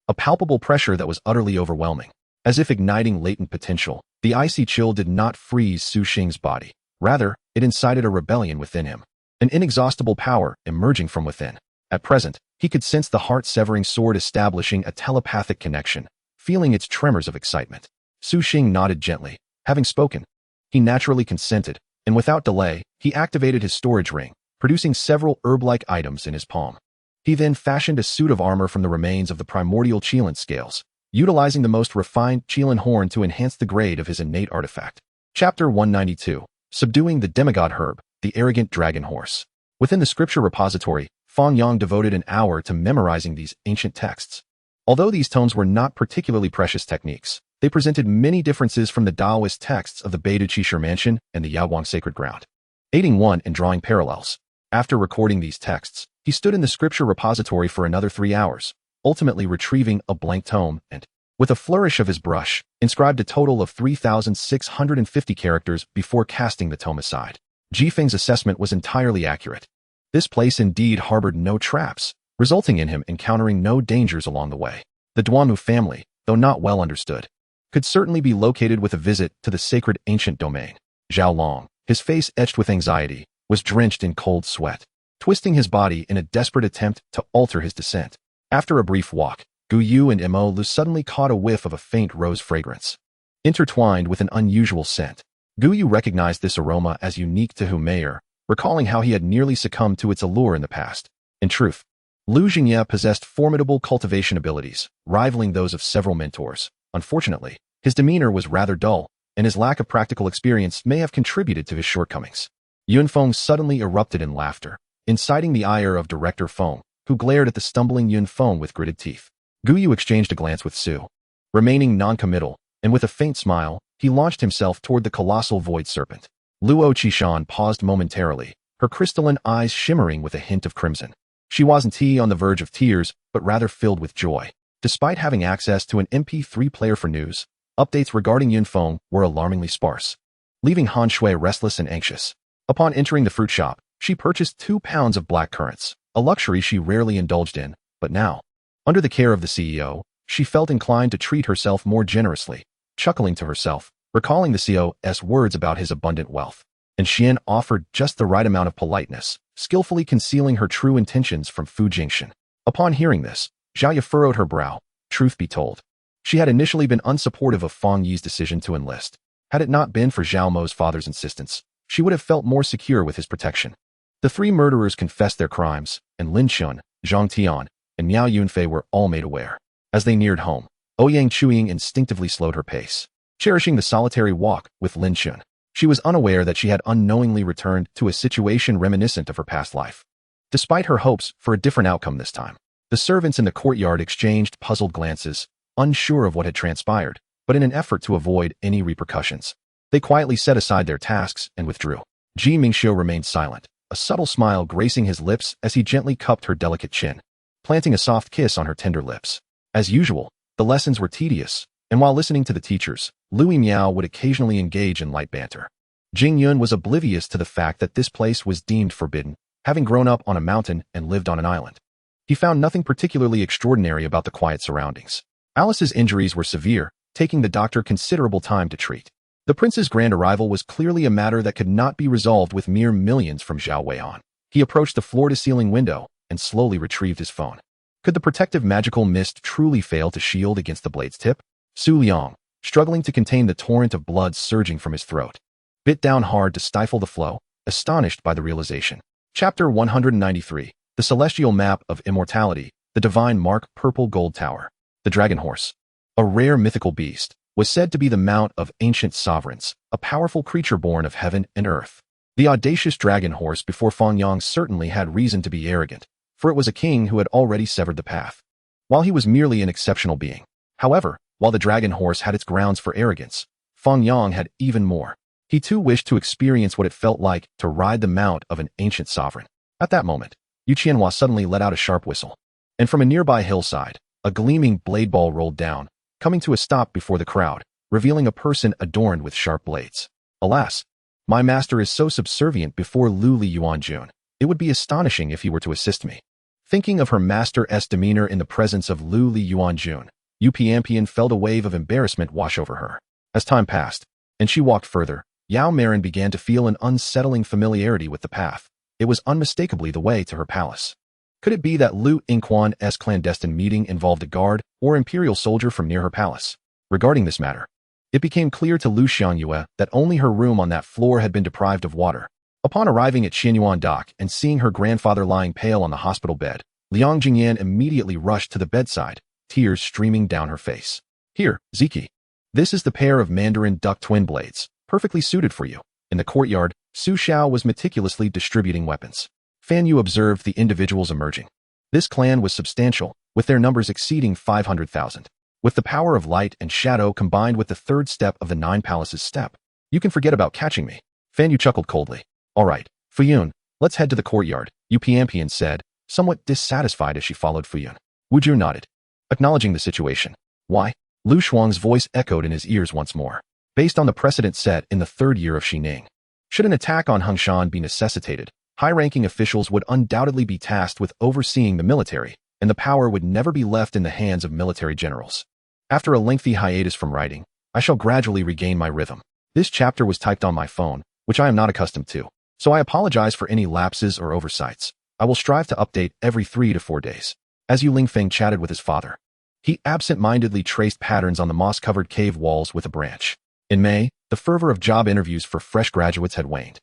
A palpable pressure that was utterly overwhelming. As if igniting latent potential, the icy chill did not freeze Su Xing's body. Rather, it incited a rebellion within him. An inexhaustible power emerging from within. At present, he could sense the heart-severing sword establishing a telepathic connection, feeling its tremors of excitement. Su Xing nodded gently. Having spoken, he naturally consented, and without delay, he activated his storage ring, producing several herb-like items in his palm. He then fashioned a suit of armor from the remains of the primordial Qilin scales, utilizing the most refined Qilin horn to enhance the grade of his innate artifact. Chapter 192. Subduing the Demigod Herb, the Arrogant Dragon Horse. Within the scripture repository, Fang Yang devoted an hour to memorizing these ancient texts. Although these tomes were not particularly precious techniques, they presented many differences from the Taoist texts of the Beidu Qishir Mansion and the Yaoguang Sacred Ground, aiding one in drawing parallels. After recording these texts, he stood in the scripture repository for another 3 hours, ultimately retrieving a blank tome and, with a flourish of his brush, inscribed a total of 3,650 characters before casting the tome aside. Jifeng's assessment was entirely accurate. This place indeed harbored no traps, resulting in him encountering no dangers along the way. The Duanmu family, though not well understood, could certainly be located with a visit to the sacred ancient domain. Zhao Long, his face etched with anxiety, was drenched in cold sweat, twisting his body in a desperate attempt to alter his descent. After a brief walk, Gu Yu and Mo Lu suddenly caught a whiff of a faint rose fragrance, intertwined with an unusual scent. Gu Yu recognized this aroma as unique to Humayer, recalling how he had nearly succumbed to its allure in the past. In truth, Lu Jingye possessed formidable cultivation abilities, rivaling those of several mentors. Unfortunately, his demeanor was rather dull, and his lack of practical experience may have contributed to his shortcomings. Yunfeng suddenly erupted in laughter, inciting the ire of Director Feng, who glared at the stumbling Yunfeng with gritted teeth. Gu Yu exchanged a glance with Su. Remaining non-committal, and with a faint smile, he launched himself toward the colossal void serpent. Luo Qishan paused momentarily, her crystalline eyes shimmering with a hint of crimson. She wasn't on the verge of tears, but rather filled with joy. Despite having access to an MP3 player for news, updates regarding Yunfeng were alarmingly sparse, leaving Han Shui restless and anxious. Upon entering the fruit shop, she purchased 2 pounds of black currants, a luxury she rarely indulged in, but now, under the care of the CEO, she felt inclined to treat herself more generously, chuckling to herself, recalling the CEO's words about his abundant wealth. And Xian offered just the right amount of politeness, skillfully concealing her true intentions from Fu Jingshan. Upon hearing this, Zhao furrowed her brow. Truth be told, she had initially been unsupportive of Fang Yi's decision to enlist. Had it not been for Zhao Mo's father's insistence, she would have felt more secure with his protection. The 3 murderers confessed their crimes, and Lin Chun, Zhang Tian, and Miao Yunfei were all made aware. As they neared home, Ouyang Chuying instinctively slowed her pace, cherishing the solitary walk with Lin Chun. She was unaware that she had unknowingly returned to a situation reminiscent of her past life. Despite her hopes for a different outcome this time, the servants in the courtyard exchanged puzzled glances, unsure of what had transpired, but in an effort to avoid any repercussions, they quietly set aside their tasks and withdrew. Ji Mingxiu remained silent, a subtle smile gracing his lips as he gently cupped her delicate chin, planting a soft kiss on her tender lips. As usual, the lessons were tedious, and while listening to the teachers, Louis Miao would occasionally engage in light banter. Jing Yun was oblivious to the fact that this place was deemed forbidden, having grown up on a mountain and lived on an island. He found nothing particularly extraordinary about the quiet surroundings. Alice's injuries were severe, taking the doctor considerable time to treat. The prince's grand arrival was clearly a matter that could not be resolved with mere millions from Zhao Weian. He approached the floor-to-ceiling window and slowly retrieved his phone. Could the protective magical mist truly fail to shield against the blade's tip? Su Liang, struggling to contain the torrent of blood surging from his throat, bit down hard to stifle the flow, astonished by the realization. Chapter 193. The Celestial Map of Immortality, the Divine Mark Purple Gold Tower. The Dragon Horse. A rare mythical beast, was said to be the mount of ancient sovereigns, a powerful creature born of heaven and earth. The audacious dragon horse before Fang Yang certainly had reason to be arrogant, for it was a king who had already severed the path, while he was merely an exceptional being. However, while the dragon horse had its grounds for arrogance, Fang Yang had even more. He too wished to experience what it felt like to ride the mount of an ancient sovereign. At that moment, Yu Qianhua suddenly let out a sharp whistle, and from a nearby hillside, a gleaming blade ball rolled down, coming to a stop before the crowd, revealing a person adorned with sharp blades. Alas, my master is so subservient before Lu Li Yuanjun. It would be astonishing if he were to assist me. Thinking of her master's demeanor in the presence of Lu Li Yuanjun, OPMC felt a wave of embarrassment wash over her. As time passed, and she walked further, Yao Marin began to feel an unsettling familiarity with the path. It was unmistakably the way to her palace. Could it be that Lu Yingquan's clandestine meeting involved a guard or imperial soldier from near her palace? Regarding this matter, it became clear to Lu Xiangyue that only her room on that floor had been deprived of water. Upon arriving at Xianyuan Dock and seeing her grandfather lying pale on the hospital bed, Liang Jingyan immediately rushed to the bedside, tears streaming down her face. Here, Ziki. This is the pair of Mandarin duck twin blades, perfectly suited for you. In the courtyard, Su Xiao was meticulously distributing weapons. Fan Yu observed the individuals emerging. This clan was substantial, with their numbers exceeding 500,000. With the power of light and shadow combined with the third step of the Nine Palaces step, you can forget about catching me. Fan Yu chuckled coldly. All right, Fuyun, let's head to the courtyard, OPMC said, somewhat dissatisfied as she followed Fuyun. Wu Ju nodded, acknowledging the situation. Why? Lu Shuang's voice echoed in his ears once more. Based on the precedent set in the third year of Xining, should an attack on Hengshan be necessitated, high-ranking officials would undoubtedly be tasked with overseeing the military, and the power would never be left in the hands of military generals. After a lengthy hiatus from writing, I shall gradually regain my rhythm. This chapter was typed on my phone, which I am not accustomed to, so I apologize for any lapses or oversights. I will strive to update every 3 to 4 days. As Yu Lingfeng chatted with his father, he absent-mindedly traced patterns on the moss-covered cave walls with a branch. In May, the fervor of job interviews for fresh graduates had waned,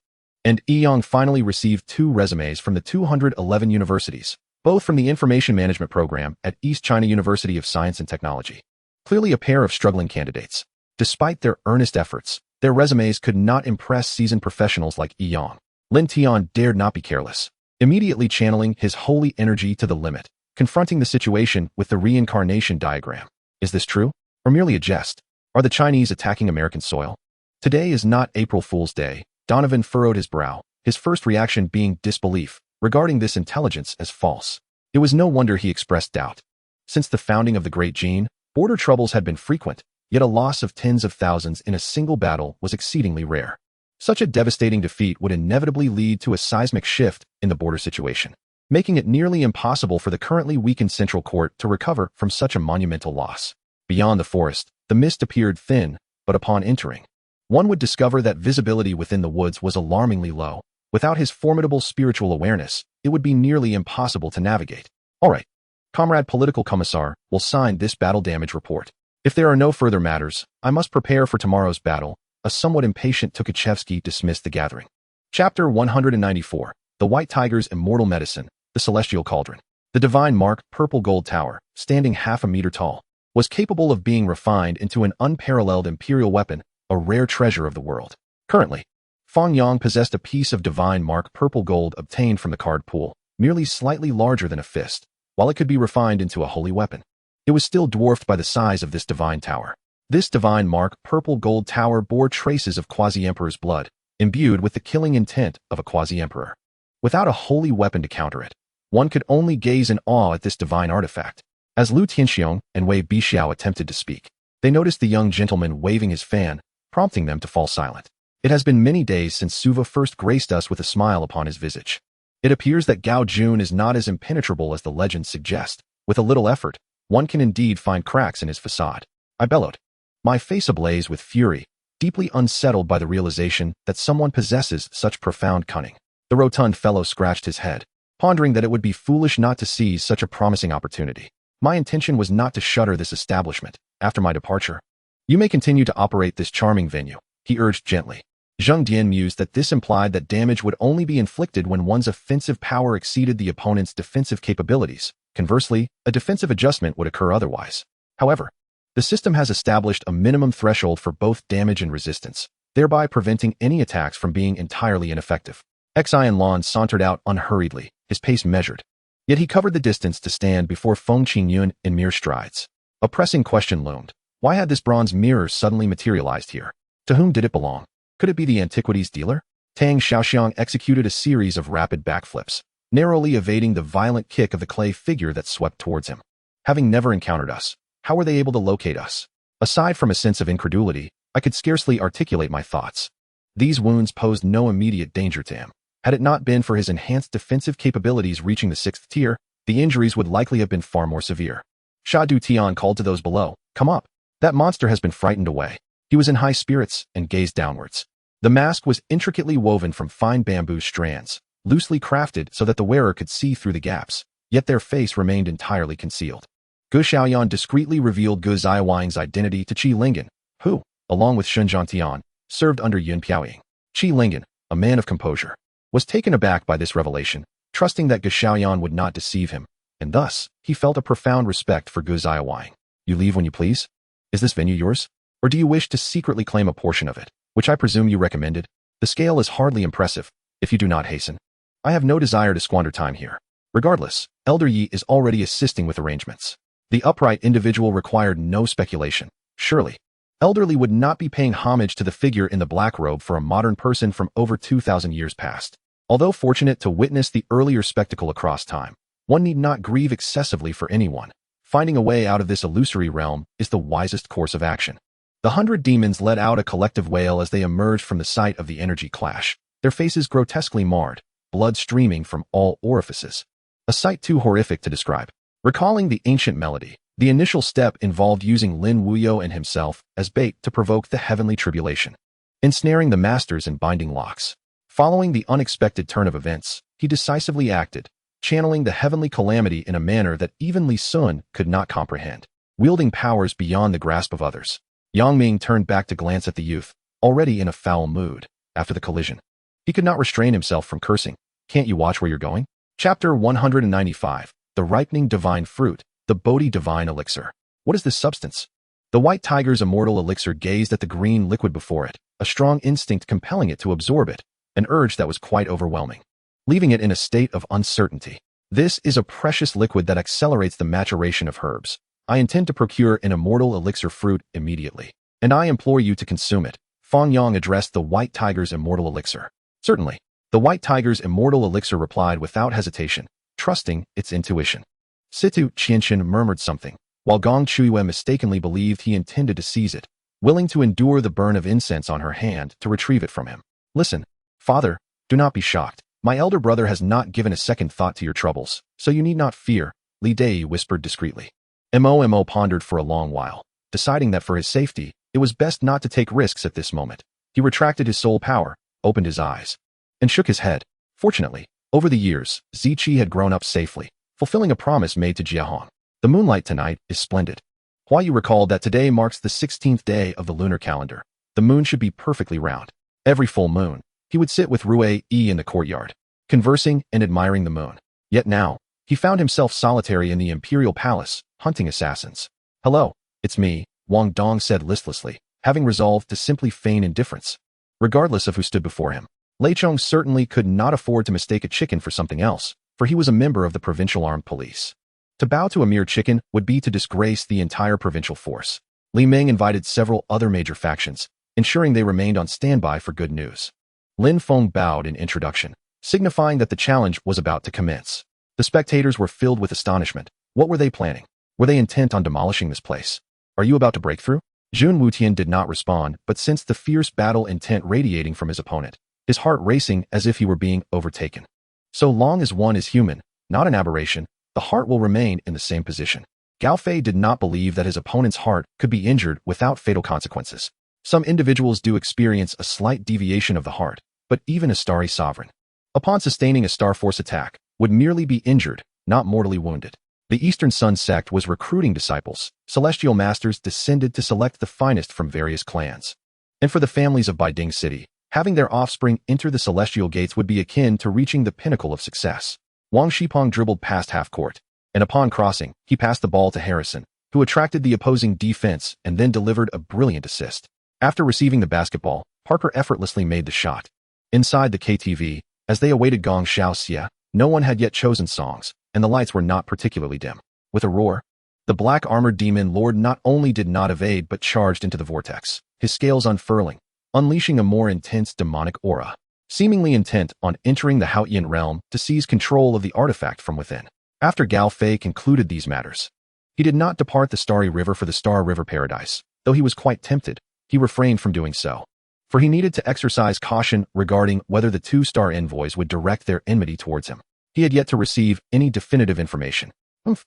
and Yong finally received 2 resumes from the 211 universities, both from the Information Management Program at East China University of Science and Technology. Clearly a pair of struggling candidates. Despite their earnest efforts, their resumes could not impress seasoned professionals like Yong. Lin Tian dared not be careless, immediately channeling his holy energy to the limit, confronting the situation with the reincarnation diagram. Is this true, or merely a jest? Are the Chinese attacking American soil? Today is not April Fool's Day. Donovan furrowed his brow, his first reaction being disbelief, regarding this intelligence as false. It was no wonder he expressed doubt. Since the founding of the Great Jin, border troubles had been frequent, yet a loss of tens of thousands in a single battle was exceedingly rare. Such a devastating defeat would inevitably lead to a seismic shift in the border situation, making it nearly impossible for the currently weakened Central Court to recover from such a monumental loss. Beyond the forest, the mist appeared thin, but upon entering, one would discover that visibility within the woods was alarmingly low. Without his formidable spiritual awareness, it would be nearly impossible to navigate. All right, Comrade Political Commissar will sign this battle damage report. If there are no further matters, I must prepare for tomorrow's battle. A somewhat impatient Tukhachevsky dismissed the gathering. Chapter 194, The White Tiger's Immortal Medicine, the Celestial Cauldron. The divine mark, purple gold tower, standing half a meter tall, was capable of being refined into an unparalleled imperial weapon, a rare treasure of the world. Currently, Fang Yang possessed a piece of divine mark purple gold obtained from the card pool, merely slightly larger than a fist, while it could be refined into a holy weapon. It was still dwarfed by the size of this divine tower. This divine mark purple gold tower bore traces of quasi-emperor's blood, imbued with the killing intent of a quasi-emperor. Without a holy weapon to counter it, one could only gaze in awe at this divine artifact. As Lu Tianxiong and Wei Bixiao attempted to speak, they noticed the young gentleman waving his fan, prompting them to fall silent. It has been many days since Suva first graced us with a smile upon his visage. It appears that Gao Jun is not as impenetrable as the legends suggest. With a little effort, one can indeed find cracks in his facade. I bellowed, my face ablaze with fury, deeply unsettled by the realization that someone possesses such profound cunning. The rotund fellow scratched his head, pondering that it would be foolish not to seize such a promising opportunity. My intention was not to shutter this establishment. After my departure, you may continue to operate this charming venue, he urged gently. Zheng Dian mused that this implied that damage would only be inflicted when one's offensive power exceeded the opponent's defensive capabilities. Conversely, a defensive adjustment would occur otherwise. However, The system has established a minimum threshold for both damage and resistance, thereby preventing any attacks from being entirely ineffective. Xian Lan sauntered out unhurriedly, his pace measured. Yet he covered the distance to stand before Feng Qingyun in mere strides. A pressing question loomed. Why had this bronze mirror suddenly materialized here? To whom did it belong? Could it be the antiquities dealer? Tang Xiaoxiang executed a series of rapid backflips, narrowly evading the violent kick of the clay figure that swept towards him. Having never encountered us, how were they able to locate us? Aside from a sense of incredulity, I could scarcely articulate my thoughts. These wounds posed no immediate danger to him. Had it not been for his enhanced defensive capabilities reaching the 6th tier, the injuries would likely have been far more severe. Sha Du Tian called to those below, "Come up." That monster has been frightened away. He was in high spirits and gazed downwards. The mask was intricately woven from fine bamboo strands, loosely crafted so that the wearer could see through the gaps, yet their face remained entirely concealed. Gu Xiaoyan discreetly revealed Gu Ziawang's identity to Qi Lingen, who, along with Shun Zhangtian, served under Yun Piaoying. Qi Lingen, a man of composure, was taken aback by this revelation, trusting that Gu Xiaoyan would not deceive him, and thus, he felt a profound respect for Gu Ziawang. "You leave when you please? Is this venue yours? Or do you wish to secretly claim a portion of it, which I presume you recommended? The scale is hardly impressive, if you do not hasten. I have no desire to squander time here. Regardless, Elder Yi is already assisting with arrangements." The upright individual required no speculation. Surely, Elderly would not be paying homage to the figure in the black robe for a modern person from over 2,000 years past. Although fortunate to witness the earlier spectacle across time, one need not grieve excessively for anyone. Finding a way out of this illusory realm is the wisest course of action. The 100 demons let out a collective wail as they emerged from the site of the energy clash, their faces grotesquely marred, blood streaming from all orifices. A sight too horrific to describe. Recalling the ancient melody, the initial step involved using Lin Wuyo and himself as bait to provoke the heavenly tribulation, ensnaring the masters in binding locks. Following the unexpected turn of events, he decisively acted, channeling the heavenly calamity in a manner that even Li Sun could not comprehend, wielding powers beyond the grasp of others. Yang Ming turned back to glance at the youth, already in a foul mood, after the collision. He could not restrain himself from cursing. "Can't you watch where you're going?" Chapter 195, The Ripening Divine Fruit, the Bodhi Divine Elixir. What is this substance? The white tiger's immortal elixir gazed at the green liquid before it, a strong instinct compelling it to absorb it, an urge that was quite overwhelming, leaving it in a state of uncertainty. "This is a precious liquid that accelerates the maturation of herbs. I intend to procure an immortal elixir fruit immediately, and I implore you to consume it." Fang Yang addressed the white tiger's immortal elixir. "Certainly." The white tiger's immortal elixir replied without hesitation, trusting its intuition. Situ Qianxin murmured something, while Gong Chuiyue mistakenly believed he intended to seize it, willing to endure the burn of incense on her hand to retrieve it from him. "Listen, father, do not be shocked. My elder brother has not given a second thought to your troubles, so you need not fear," Li Dei whispered discreetly. Mo pondered for a long while, deciding that for his safety, it was best not to take risks at this moment. He retracted his soul power, opened his eyes, and shook his head. Fortunately, over the years, Ziqi had grown up safely, fulfilling a promise made to Jiahong. "The moonlight tonight is splendid." Hua Yu recalled that today marks the 16th day of the lunar calendar. The moon should be perfectly round. Every full moon, he would sit with Rui Yi in the courtyard, conversing and admiring the moon. Yet now, he found himself solitary in the imperial palace, hunting assassins. "Hello, it's me," Wang Dong said listlessly, having resolved to simply feign indifference. Regardless of who stood before him, Lei Chong certainly could not afford to mistake a chicken for something else, for he was a member of the provincial armed police. To bow to a mere chicken would be to disgrace the entire provincial force. Li Ming invited several other major factions, ensuring they remained on standby for good news. Lin Feng bowed in introduction, signifying that the challenge was about to commence. The spectators were filled with astonishment. What were they planning? Were they intent on demolishing this place? "Are you about to break through?" Jun Wutian did not respond, but sensed the fierce battle intent radiating from his opponent, his heart racing as if he were being overtaken. So long as one is human, not an aberration, the heart will remain in the same position. Gao Fei did not believe that his opponent's heart could be injured without fatal consequences. Some individuals do experience a slight deviation of the heart, but even a starry sovereign, upon sustaining a Star Force attack, would merely be injured, not mortally wounded. The Eastern Sun sect was recruiting disciples. Celestial masters descended to select the finest from various clans. And for the families of Baiding City, having their offspring enter the celestial gates would be akin to reaching the pinnacle of success. Wang Shipong dribbled past half-court, and upon crossing, he passed the ball to Harrison, who who attracted the opposing defense and then delivered a brilliant assist. After receiving the basketball, Parker effortlessly made the shot. Inside the KTV, as they awaited Gong Xiaoxia, no one had yet chosen songs, and the lights were not particularly dim. With a roar, the black-armored demon lord not only did not evade but charged into the vortex, his scales unfurling, unleashing a more intense demonic aura, seemingly intent on entering the Haotian realm to seize control of the artifact from within. After Gao Fei concluded these matters, he did not depart the Starry River for the Star River Paradise. Though he was quite tempted, he refrained from doing so, for he needed to exercise caution regarding whether the two-star envoys would direct their enmity towards him. He had yet to receive any definitive information.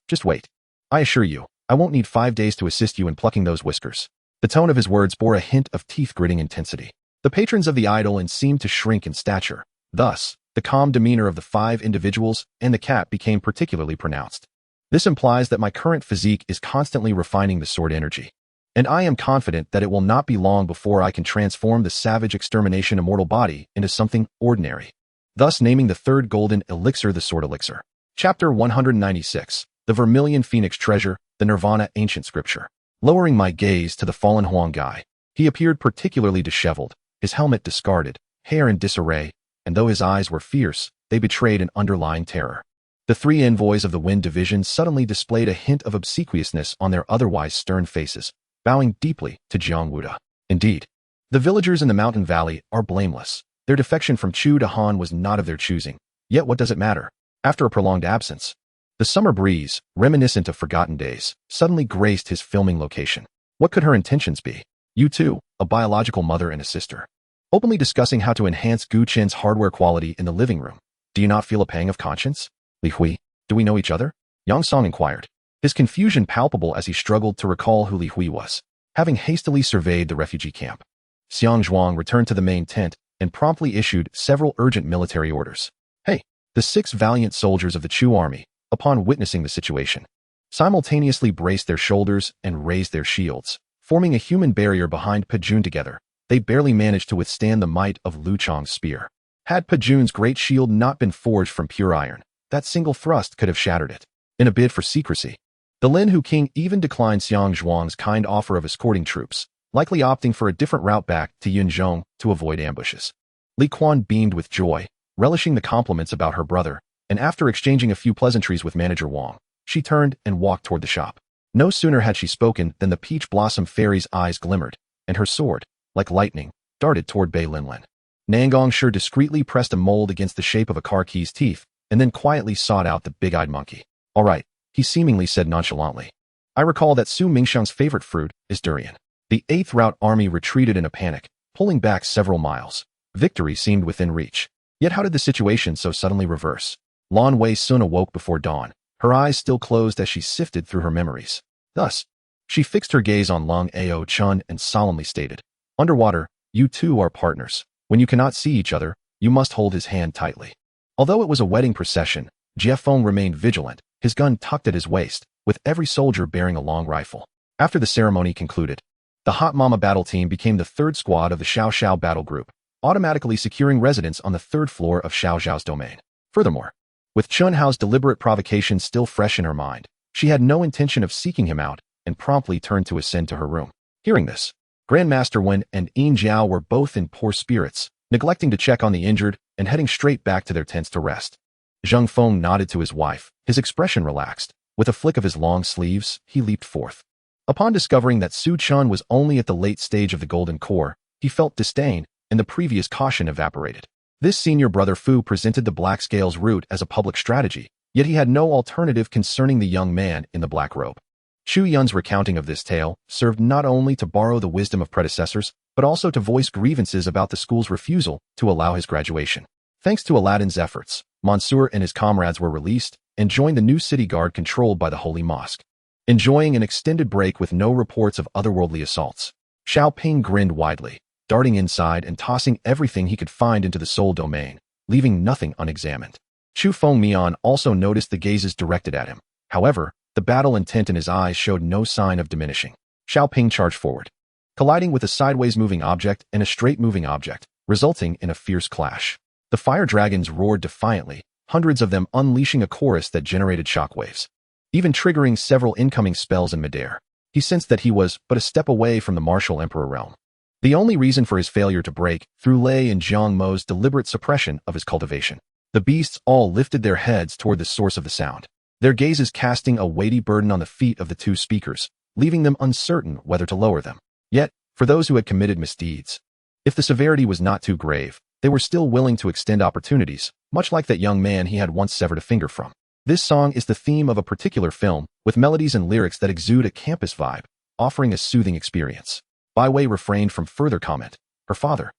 Just wait. I assure you, I won't need 5 days to assist you in plucking those whiskers. The tone of his words bore a hint of teeth-gritting intensity. The patrons of the idol seemed to shrink in stature. Thus, the calm demeanor of the 5 individuals and the cat became particularly pronounced. This implies that my current physique is constantly refining the sword energy, and I am confident that it will not be long before I can transform the savage extermination immortal body into something ordinary, thus naming the third golden elixir the Sword Elixir. Chapter 196, The Vermilion Phoenix Treasure, the Nirvana Ancient Scripture. Lowering my gaze to the fallen Huang Gai, he appeared particularly disheveled, his helmet discarded, hair in disarray, and though his eyes were fierce, they betrayed an underlying terror. The 3 envoys of the Wind Division suddenly displayed a hint of obsequiousness on their otherwise stern faces, bowing deeply to Jiang Wuda. Indeed, the villagers in the mountain valley are blameless. Their defection from Chu to Han was not of their choosing. Yet what does it matter? After a prolonged absence, the summer breeze, reminiscent of forgotten days, suddenly graced his filming location. What could her intentions be? You two, a biological mother and a sister, openly discussing how to enhance Gu Chen's hardware quality in the living room. Do you not feel a pang of conscience? Li Hui, do we know each other? Yang Song inquired, his confusion palpable as he struggled to recall who Li Hui was. Having hastily surveyed the refugee camp, Xiang Zhuang returned to the main tent and promptly issued several urgent military orders. Hey, the 6 valiant soldiers of the Chu army, upon witnessing the situation, simultaneously braced their shoulders and raised their shields, forming a human barrier behind Pejun. Together, they barely managed to withstand the might of Lu Chong's spear. Had Pejun's great shield not been forged from pure iron, that single thrust could have shattered it. In a bid for secrecy, the Lin Hu King even declined Xiang Zhuang's kind offer of escorting troops, likely opting for a different route back to Yunzhong to avoid ambushes. Li Quan beamed with joy, relishing the compliments about her brother, and after exchanging a few pleasantries with Manager Wang, she turned and walked toward the shop. No sooner had she spoken than the Peach Blossom Fairy's eyes glimmered, and her sword, like lightning, darted toward Bei Linlin. Nangong Shi discreetly pressed a mold against the shape of a car key's teeth, and then quietly sought out the big-eyed monkey. All right, he seemingly said nonchalantly. I recall that Su Mingxiang's favorite fruit is durian. The 8th Route Army retreated in a panic, pulling back several miles. Victory seemed within reach. Yet how did the situation so suddenly reverse? Lan Wei Sun awoke before dawn, her eyes still closed as she sifted through her memories. Thus, she fixed her gaze on Long Ao Chun and solemnly stated, Underwater, you two are partners. When you cannot see each other, you must hold his hand tightly. Although it was a wedding procession, Jie Feng remained vigilant, his gun tucked at his waist, with every soldier bearing a long rifle. After the ceremony concluded, the Hot Mama battle team became the 3rd squad of the Xiao Xiao battle group, automatically securing residence on the 3rd floor of Xiao Xiao's domain. Furthermore, with Chun Hao's deliberate provocation still fresh in her mind, she had no intention of seeking him out and promptly turned to ascend to her room. Hearing this, Grandmaster Wen and Yin Jiao were both in poor spirits, neglecting to check on the injured and heading straight back to their tents to rest. Zheng Feng nodded to his wife, his expression relaxed. With a flick of his long sleeves, he leaped forth. Upon discovering that Su Chun was only at the late stage of the Golden Core, he felt disdain, and the previous caution evaporated. This senior brother Fu presented the Black Scales route as a public strategy, yet he had no alternative concerning the young man in the black robe. Chu Yun's recounting of this tale served not only to borrow the wisdom of predecessors, but also to voice grievances about the school's refusal to allow his graduation. Thanks to Aladdin's efforts, Mansour and his comrades were released and joined the new city guard controlled by the Holy Mosque. Enjoying an extended break with no reports of otherworldly assaults, Xiao Ping grinned widely, darting inside and tossing everything he could find into the soul domain, leaving nothing unexamined. Chu Fengmian also noticed the gazes directed at him. However, the battle intent in his eyes showed no sign of diminishing. Xiao Ping charged forward, colliding with a sideways moving object and a straight moving object, resulting in a fierce clash. The fire dragons roared defiantly, hundreds of them unleashing a chorus that generated shockwaves. even triggering several incoming spells in midair. He sensed that he was but a step away from the martial emperor realm. The only reason for his failure to break through lay in Jiang Mo's deliberate suppression of his cultivation. The beasts all lifted their heads toward the source of the sound, their gazes casting a weighty burden on the feet of the two speakers, leaving them uncertain whether to lower them. Yet, for those who had committed misdeeds, if the severity was not too grave, they were still willing to extend opportunities, much like that young man he had once severed a finger from. This song is the theme of a particular film, with melodies and lyrics that exude a campus vibe, offering a soothing experience. Bai Wei refrained from further comment. Her father,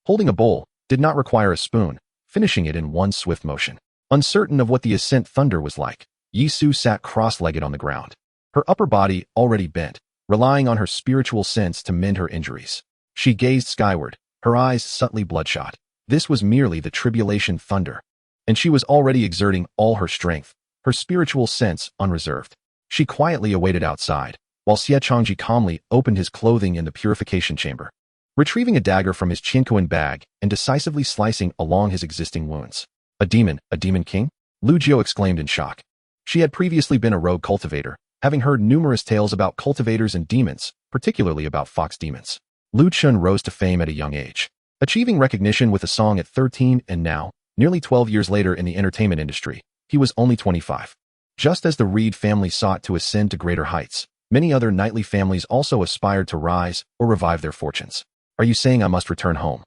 holding a bowl, did not require a spoon, finishing it in one swift motion. Uncertain of what the ascent thunder was like, Yi Su sat cross-legged on the ground, her upper body already bent, relying on her spiritual sense to mend her injuries. She gazed skyward, her eyes subtly bloodshot. This was merely the tribulation thunder, and she was already exerting all her strength, her spiritual sense unreserved. She quietly awaited outside, while Xie Changji calmly opened his clothing in the purification chamber, retrieving a dagger from his Qinkuan bag and decisively slicing along his existing wounds. A demon king? Lu Jiu exclaimed in shock. She had previously been a rogue cultivator, having heard numerous tales about cultivators and demons, particularly about fox demons. Lu Chun rose to fame at a young age, achieving recognition with a song at 13, and now, nearly 12 years later in the entertainment industry, he was only 25. Just as the Reed family sought to ascend to greater heights, many other knightly families also aspired to rise or revive their fortunes. Are you saying I must return home?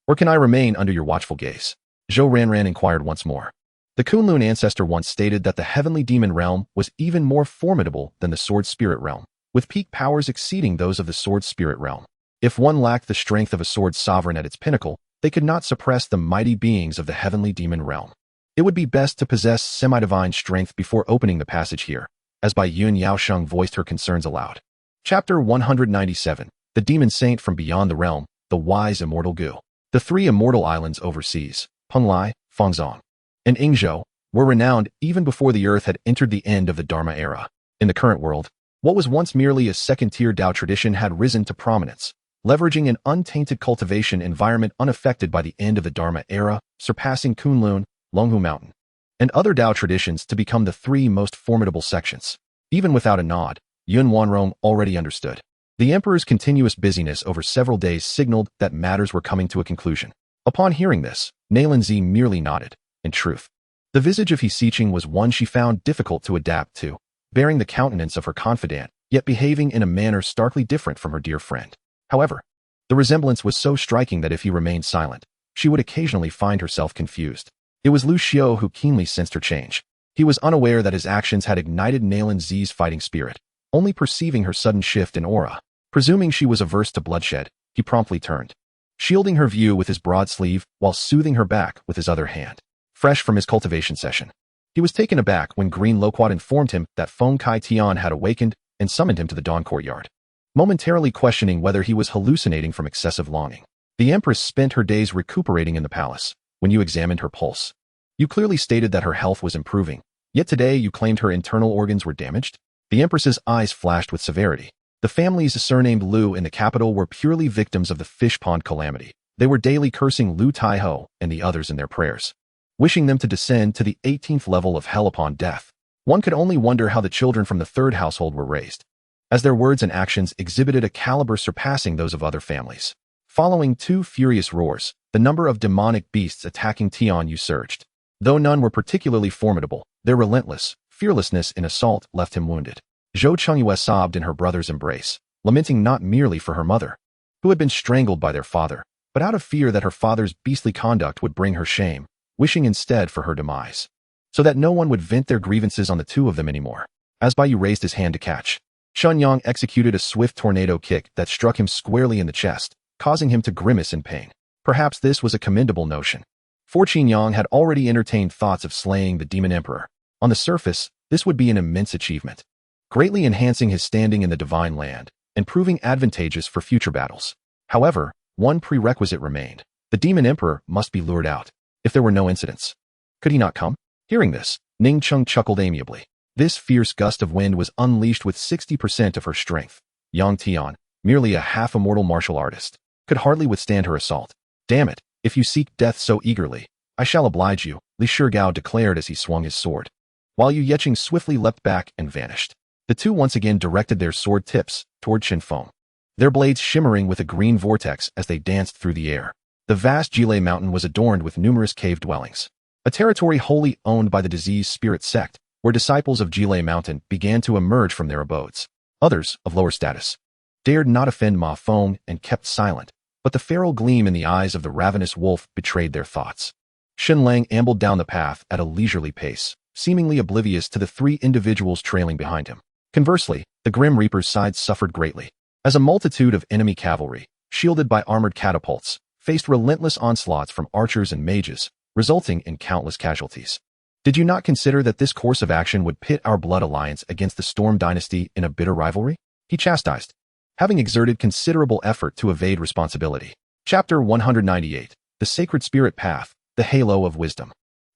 Or can I remain under your watchful gaze? Zhou Ranran inquired once more. The Kunlun ancestor once stated that the heavenly demon realm was even more formidable than the sword spirit realm, with peak powers exceeding those of the sword spirit realm. If one lacked the strength of a sword sovereign at its pinnacle, they could not suppress the mighty beings of the heavenly demon realm. It would be best to possess semi-divine strength before opening the passage here, as Bai Yun Yaosheng voiced her concerns aloud. Chapter 197, The Demon Saint from Beyond the Realm, the Wise Immortal Gu. The three immortal islands overseas, Penglai, Fangzhong, and Yingzhou, were renowned even before the earth had entered the end of the Dharma era. In the current world, what was once merely a second-tier Dao tradition had risen to prominence, leveraging an untainted cultivation environment unaffected by the end of the Dharma era, surpassing Kunlun, Longhu Mountain, and other Dao traditions to become the three most formidable sections. Even without a nod, Yun Wanrong already understood. The emperor's continuous busyness over several days signaled that matters were coming to a conclusion. Upon hearing this, Nailanzi merely nodded. In truth, the visage of Hexiqing was one she found difficult to adapt to, bearing the countenance of her confidant, yet behaving in a manner starkly different from her dear friend. However, the resemblance was so striking that if he remained silent, she would occasionally find herself confused. It was Lu Xiao who keenly sensed her change. He was unaware that his actions had ignited Nailanzi's fighting spirit, only perceiving her sudden shift in aura. Presuming she was averse to bloodshed, he promptly turned, shielding her view with his broad sleeve while soothing her back with his other hand. Fresh from his cultivation session, he was taken aback when Green Loquat informed him that Feng Kai Tian had awakened and summoned him to the dawn courtyard, momentarily questioning whether he was hallucinating from excessive longing. The Empress spent her days recuperating in the palace. When you examined her pulse, you clearly stated that her health was improving, yet today you claimed her internal organs were damaged? The Empress's eyes flashed with severity. The families surnamed Lu in the capital were purely victims of the fish pond calamity. They were daily cursing Lu Taiho and the others in their prayers, wishing them to descend to the 18th level of hell upon death. One could only wonder how the children from the third household were raised, as their words and actions exhibited a caliber surpassing those of other families. Following two furious roars, the number of demonic beasts attacking Tian surged. Though none were particularly formidable, their relentless fearlessness in assault left him wounded. Zhou Chengyue sobbed in her brother's embrace, lamenting not merely for her mother, who had been strangled by their father, but out of fear that her father's beastly conduct would bring her shame, wishing instead for her demise, so that no one would vent their grievances on the two of them anymore. As Bai Yu raised his hand to catch, Shun Yang executed a swift tornado kick that struck him squarely in the chest, causing him to grimace in pain. Perhaps this was a commendable notion. For Qin Yang had already entertained thoughts of slaying the demon emperor. On the surface, this would be an immense achievement, greatly enhancing his standing in the divine land and proving advantageous for future battles. However, one prerequisite remained. The demon emperor must be lured out. If there were no incidents, could he not come? Hearing this, Ning Cheng chuckled amiably. This fierce gust of wind was unleashed with 60% of her strength. Yang Tian, merely a half-immortal martial artist, could hardly withstand her assault. Damn it, if you seek death so eagerly, I shall oblige you, Li Shigao declared as he swung his sword. while Yu Yecheng swiftly leapt back and vanished. The two once again directed their sword tips toward Qin Feng, their blades shimmering with a green vortex as they danced through the air. The vast Jile Mountain was adorned with numerous cave dwellings, a territory wholly owned by the diseased spirit sect, where disciples of Jile Mountain began to emerge from their abodes. Others, of lower status, dared not offend Ma Feng and kept silent, but the feral gleam in the eyes of the ravenous wolf betrayed their thoughts. Shen Lang ambled down the path at a leisurely pace, seemingly oblivious to the three individuals trailing behind him. Conversely, the Grim Reaper's side suffered greatly, as a multitude of enemy cavalry, shielded by armored catapults, faced relentless onslaughts from archers and mages, resulting in countless casualties. Did you not consider that this course of action would pit our blood alliance against the Storm Dynasty in a bitter rivalry? He chastised, having exerted considerable effort to evade responsibility. Chapter 198. The Sacred Spirit Path, the Halo of Wisdom.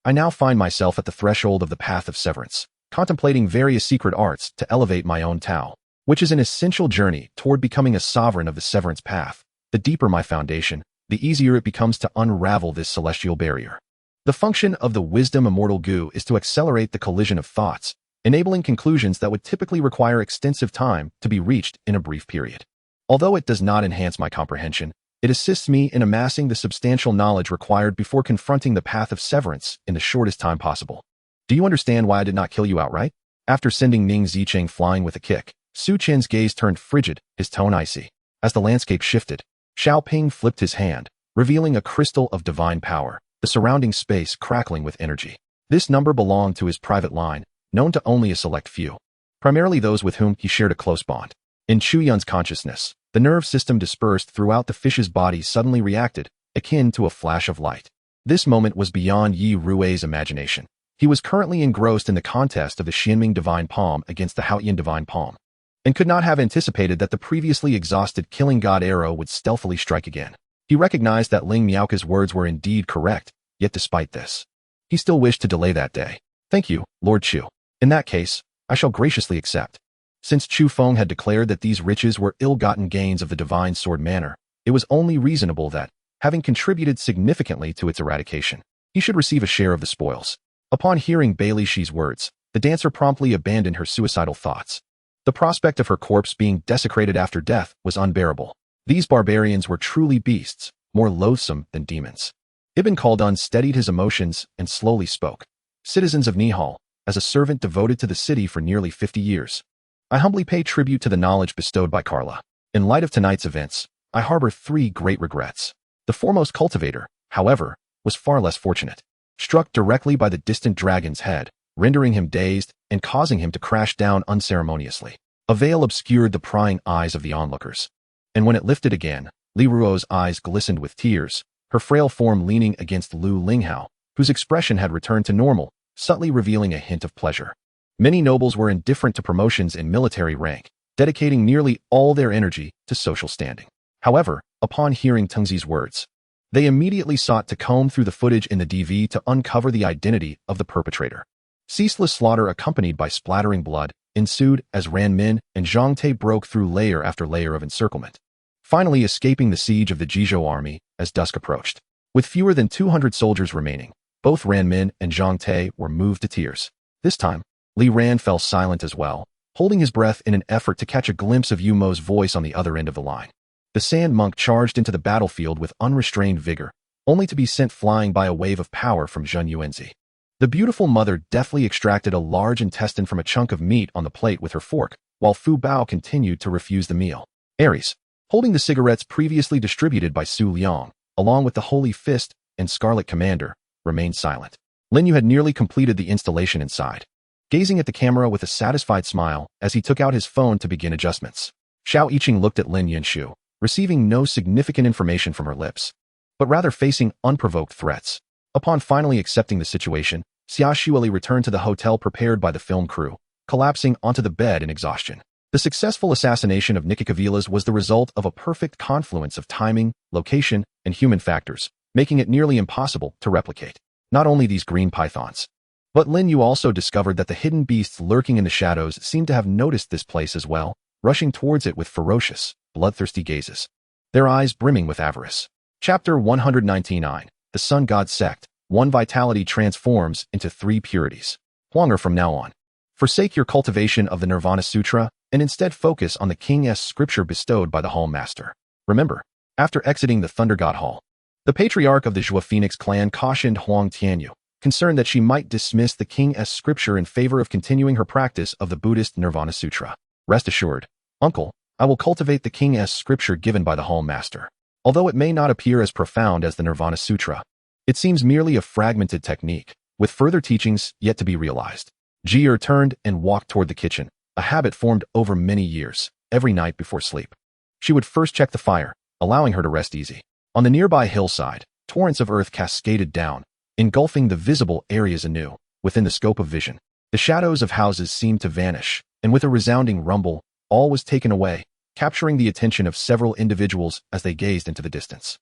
I now find myself at the threshold of the Path of Severance, contemplating various secret arts to elevate my own Tao, which is an essential journey toward becoming a sovereign of the Severance Path. The deeper my foundation, the easier it becomes to unravel this celestial barrier. The function of the Wisdom Immortal Goo is to accelerate the collision of thoughts, enabling conclusions that would typically require extensive time to be reached in a brief period. Although it does not enhance my comprehension, it assists me in amassing the substantial knowledge required before confronting the Path of Severance in the shortest time possible. Do you understand why I did not kill you outright? After sending Ning Zicheng flying with a kick, Su Chen's gaze turned frigid, his tone icy. As the landscape shifted, Xiao Ping flipped his hand, revealing a crystal of divine power, the surrounding space crackling with energy. This number belonged to his private line, known to only a select few, primarily those with whom he shared a close bond. In Chu Yun's consciousness, the nerve system dispersed throughout the fish's body suddenly reacted, akin to a flash of light. This moment was beyond Yi Rui's imagination. He was currently engrossed in the contest of the Xianming Divine Palm against the Haoyan Divine Palm, and could not have anticipated that the previously exhausted Killing God arrow would stealthily strike again. He recognized that Ling Miaoka's words were indeed correct, yet despite this, he still wished to delay that day. Thank you, Lord Chu. In that case, I shall graciously accept. Since Chu Feng had declared that these riches were ill-gotten gains of the Divine Sword Manor, it was only reasonable that, having contributed significantly to its eradication, he should receive a share of the spoils. Upon hearing Bailey Shi's words, the dancer promptly abandoned her suicidal thoughts. The prospect of her corpse being desecrated after death was unbearable. These barbarians were truly beasts, more loathsome than demons. Ibn Khaldun steadied his emotions and slowly spoke. Citizens of Nihal, as a servant devoted to the city for nearly 50 years, I humbly pay tribute to the knowledge bestowed by Carla. In light of tonight's events, I harbor 3 great regrets. The foremost cultivator, however, was far less fortunate. Struck directly by the distant dragon's head, rendering him dazed and causing him to crash down unceremoniously. A veil obscured the prying eyes of the onlookers, and when it lifted again, Li Ruo's eyes glistened with tears, her frail form leaning against Lu Linghao, whose expression had returned to normal, subtly revealing a hint of pleasure. Many nobles were indifferent to promotions in military rank, dedicating nearly all their energy to social standing. However, upon hearing Tengzi's words, they immediately sought to comb through the footage in the DV to uncover the identity of the perpetrator. Ceaseless slaughter accompanied by splattering blood ensued as Ran Min and Zhang Te broke through layer after layer of encirclement, finally escaping the siege of the Jizhou army as dusk approached. With fewer than 200 soldiers remaining, both Ran Min and Zhang Te were moved to tears. This time, Li Ran fell silent as well, holding his breath in an effort to catch a glimpse of Yu Mo's voice on the other end of the line. The sand monk charged into the battlefield with unrestrained vigor, only to be sent flying by a wave of power from Zhen Yuanzi. The beautiful mother deftly extracted a large intestine from a chunk of meat on the plate with her fork, while Fu Bao continued to refuse the meal. Ares, holding the cigarettes previously distributed by Su Liang, along with the Holy Fist and Scarlet Commander, remained silent. Lin Yu had nearly completed the installation inside, gazing at the camera with a satisfied smile as he took out his phone to begin adjustments. Xiao Yiqing looked at Lin Yanshu, receiving no significant information from her lips, but rather facing unprovoked threats. Upon finally accepting the situation, Xia Shuali returned to the hotel prepared by the film crew, collapsing onto the bed in exhaustion. The successful assassination of Nikikavilas was the result of a perfect confluence of timing, location, and human factors, making it nearly impossible to replicate. Not only these green pythons, but Lin Yu also discovered that the hidden beasts lurking in the shadows seemed to have noticed this place as well, rushing towards it with ferocious, bloodthirsty gazes, their eyes brimming with avarice. Chapter 199. The Sun God Sect. 1 Vitality transforms into 3 purities. Huang from now on. Forsake your cultivation of the Nirvana Sutra and instead focus on the King's scripture bestowed by the Hall Master. Remember, after exiting the Thunder God Hall, the patriarch of the Zhua Phoenix clan cautioned Huang Tianyu, concerned that she might dismiss the King's scripture in favor of continuing her practice of the Buddhist Nirvana Sutra. Rest assured, uncle, I will cultivate the King's scripture given by the Hall Master. Although it may not appear as profound as the Nirvana Sutra, it seems merely a fragmented technique, with further teachings yet to be realized. Ji turned and walked toward the kitchen, a habit formed over many years. Every night before sleep, she would first check the fire, allowing her to rest easy. On the nearby hillside, torrents of earth cascaded down, engulfing the visible areas anew, within the scope of vision. The shadows of houses seemed to vanish, and with a resounding rumble, all was taken away, capturing the attention of several individuals as they gazed into the distance.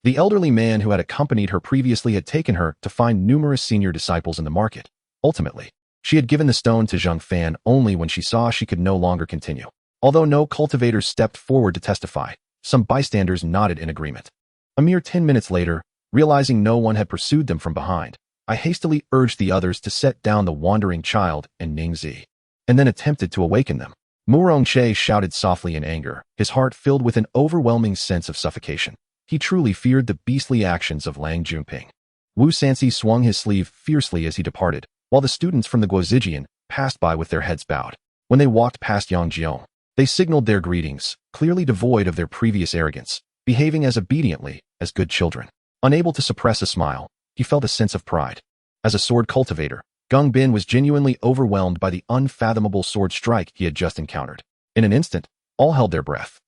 The elderly man who had accompanied her previously had taken her to find numerous senior disciples in the market. Ultimately, she had given the stone to Zhang Fan only when she saw she could no longer continue. Although no cultivators stepped forward to testify, some bystanders nodded in agreement. A mere 10 minutes later, realizing no one had pursued them from behind, I hastily urged the others to set down the wandering child and Ningzi, and then attempted to awaken them. Murong Che shouted softly in anger, his heart filled with an overwhelming sense of suffocation. He truly feared the beastly actions of Lang Junping. Wu Sanxi swung his sleeve fiercely as he departed, while the students from the Guozijian passed by with their heads bowed. When they walked past Yang Jiong, they signaled their greetings, clearly devoid of their previous arrogance, behaving as obediently as good children. Unable to suppress a smile, he felt a sense of pride. As a sword cultivator, Gung Bin was genuinely overwhelmed by the unfathomable sword strike he had just encountered. In an instant, all held their breath,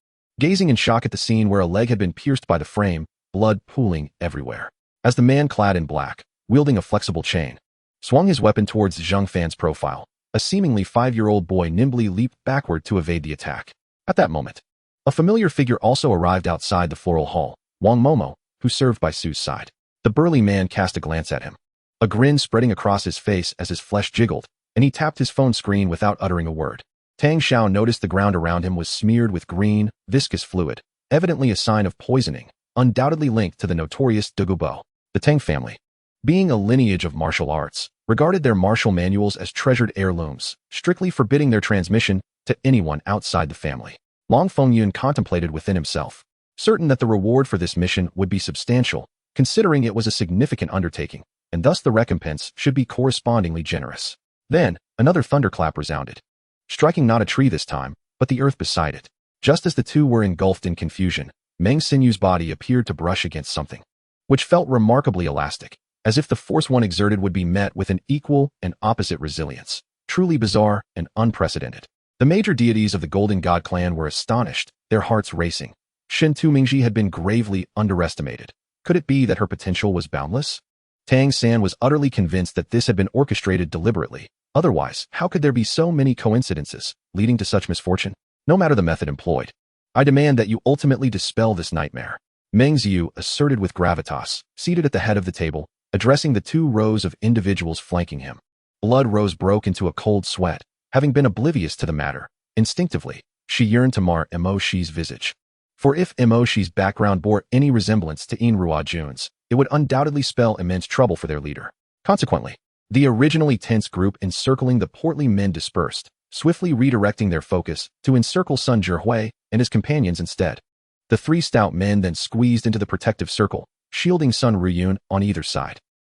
gazing in shock at the scene where a leg had been pierced by the frame, blood pooling everywhere. As the man clad in black, wielding a flexible chain, swung his weapon towards Zhang Fan's profile, a seemingly 5-year-old boy nimbly leaped backward to evade the attack. At that moment, a familiar figure also arrived outside the floral hall, Wang Momo, who served by Su's side. The burly man cast a glance at him, a grin spreading across his face as his flesh jiggled, and he tapped his phone screen without uttering a word. Tang Xiao noticed the ground around him was smeared with green, viscous fluid, evidently a sign of poisoning, undoubtedly linked to the notorious Dugubo. The Tang family, being a lineage of martial arts, regarded their martial manuals as treasured heirlooms, strictly forbidding their transmission to anyone outside the family. Long Fengyun contemplated within himself, certain that the reward for this mission would be substantial, considering it was a significant undertaking, and thus the recompense should be correspondingly generous. Then, another thunderclap resounded, striking not a tree this time, but the earth beside it. Just as the two were engulfed in confusion, Meng Sinyu's body appeared to brush against something, which felt remarkably elastic, as if the force one exerted would be met with an equal and opposite resilience. Truly bizarre and unprecedented. The major deities of the Golden God clan were astonished, their hearts racing. Shen Tu Mingji had been gravely underestimated. Could it be that her potential was boundless? Tang San was utterly convinced that this had been orchestrated deliberately. Otherwise, how could there be so many coincidences leading to such misfortune? No matter the method employed, I demand that you ultimately dispel this nightmare. Meng Ziyu asserted with gravitas, seated at the head of the table, addressing the 2 rows of individuals flanking him. Blood Rose broke into a cold sweat. Having been oblivious to the matter, instinctively, she yearned to mar Mo Shi's visage. For if Mo Shi's background bore any resemblance to In Rua Jun's, it would undoubtedly spell immense trouble for their leader. Consequently, the originally tense group encircling the portly men dispersed, swiftly redirecting their focus to encircle Sun Zhihui and his companions instead. The 3 stout men then squeezed into the protective circle, shielding Sun Ruyun on either side.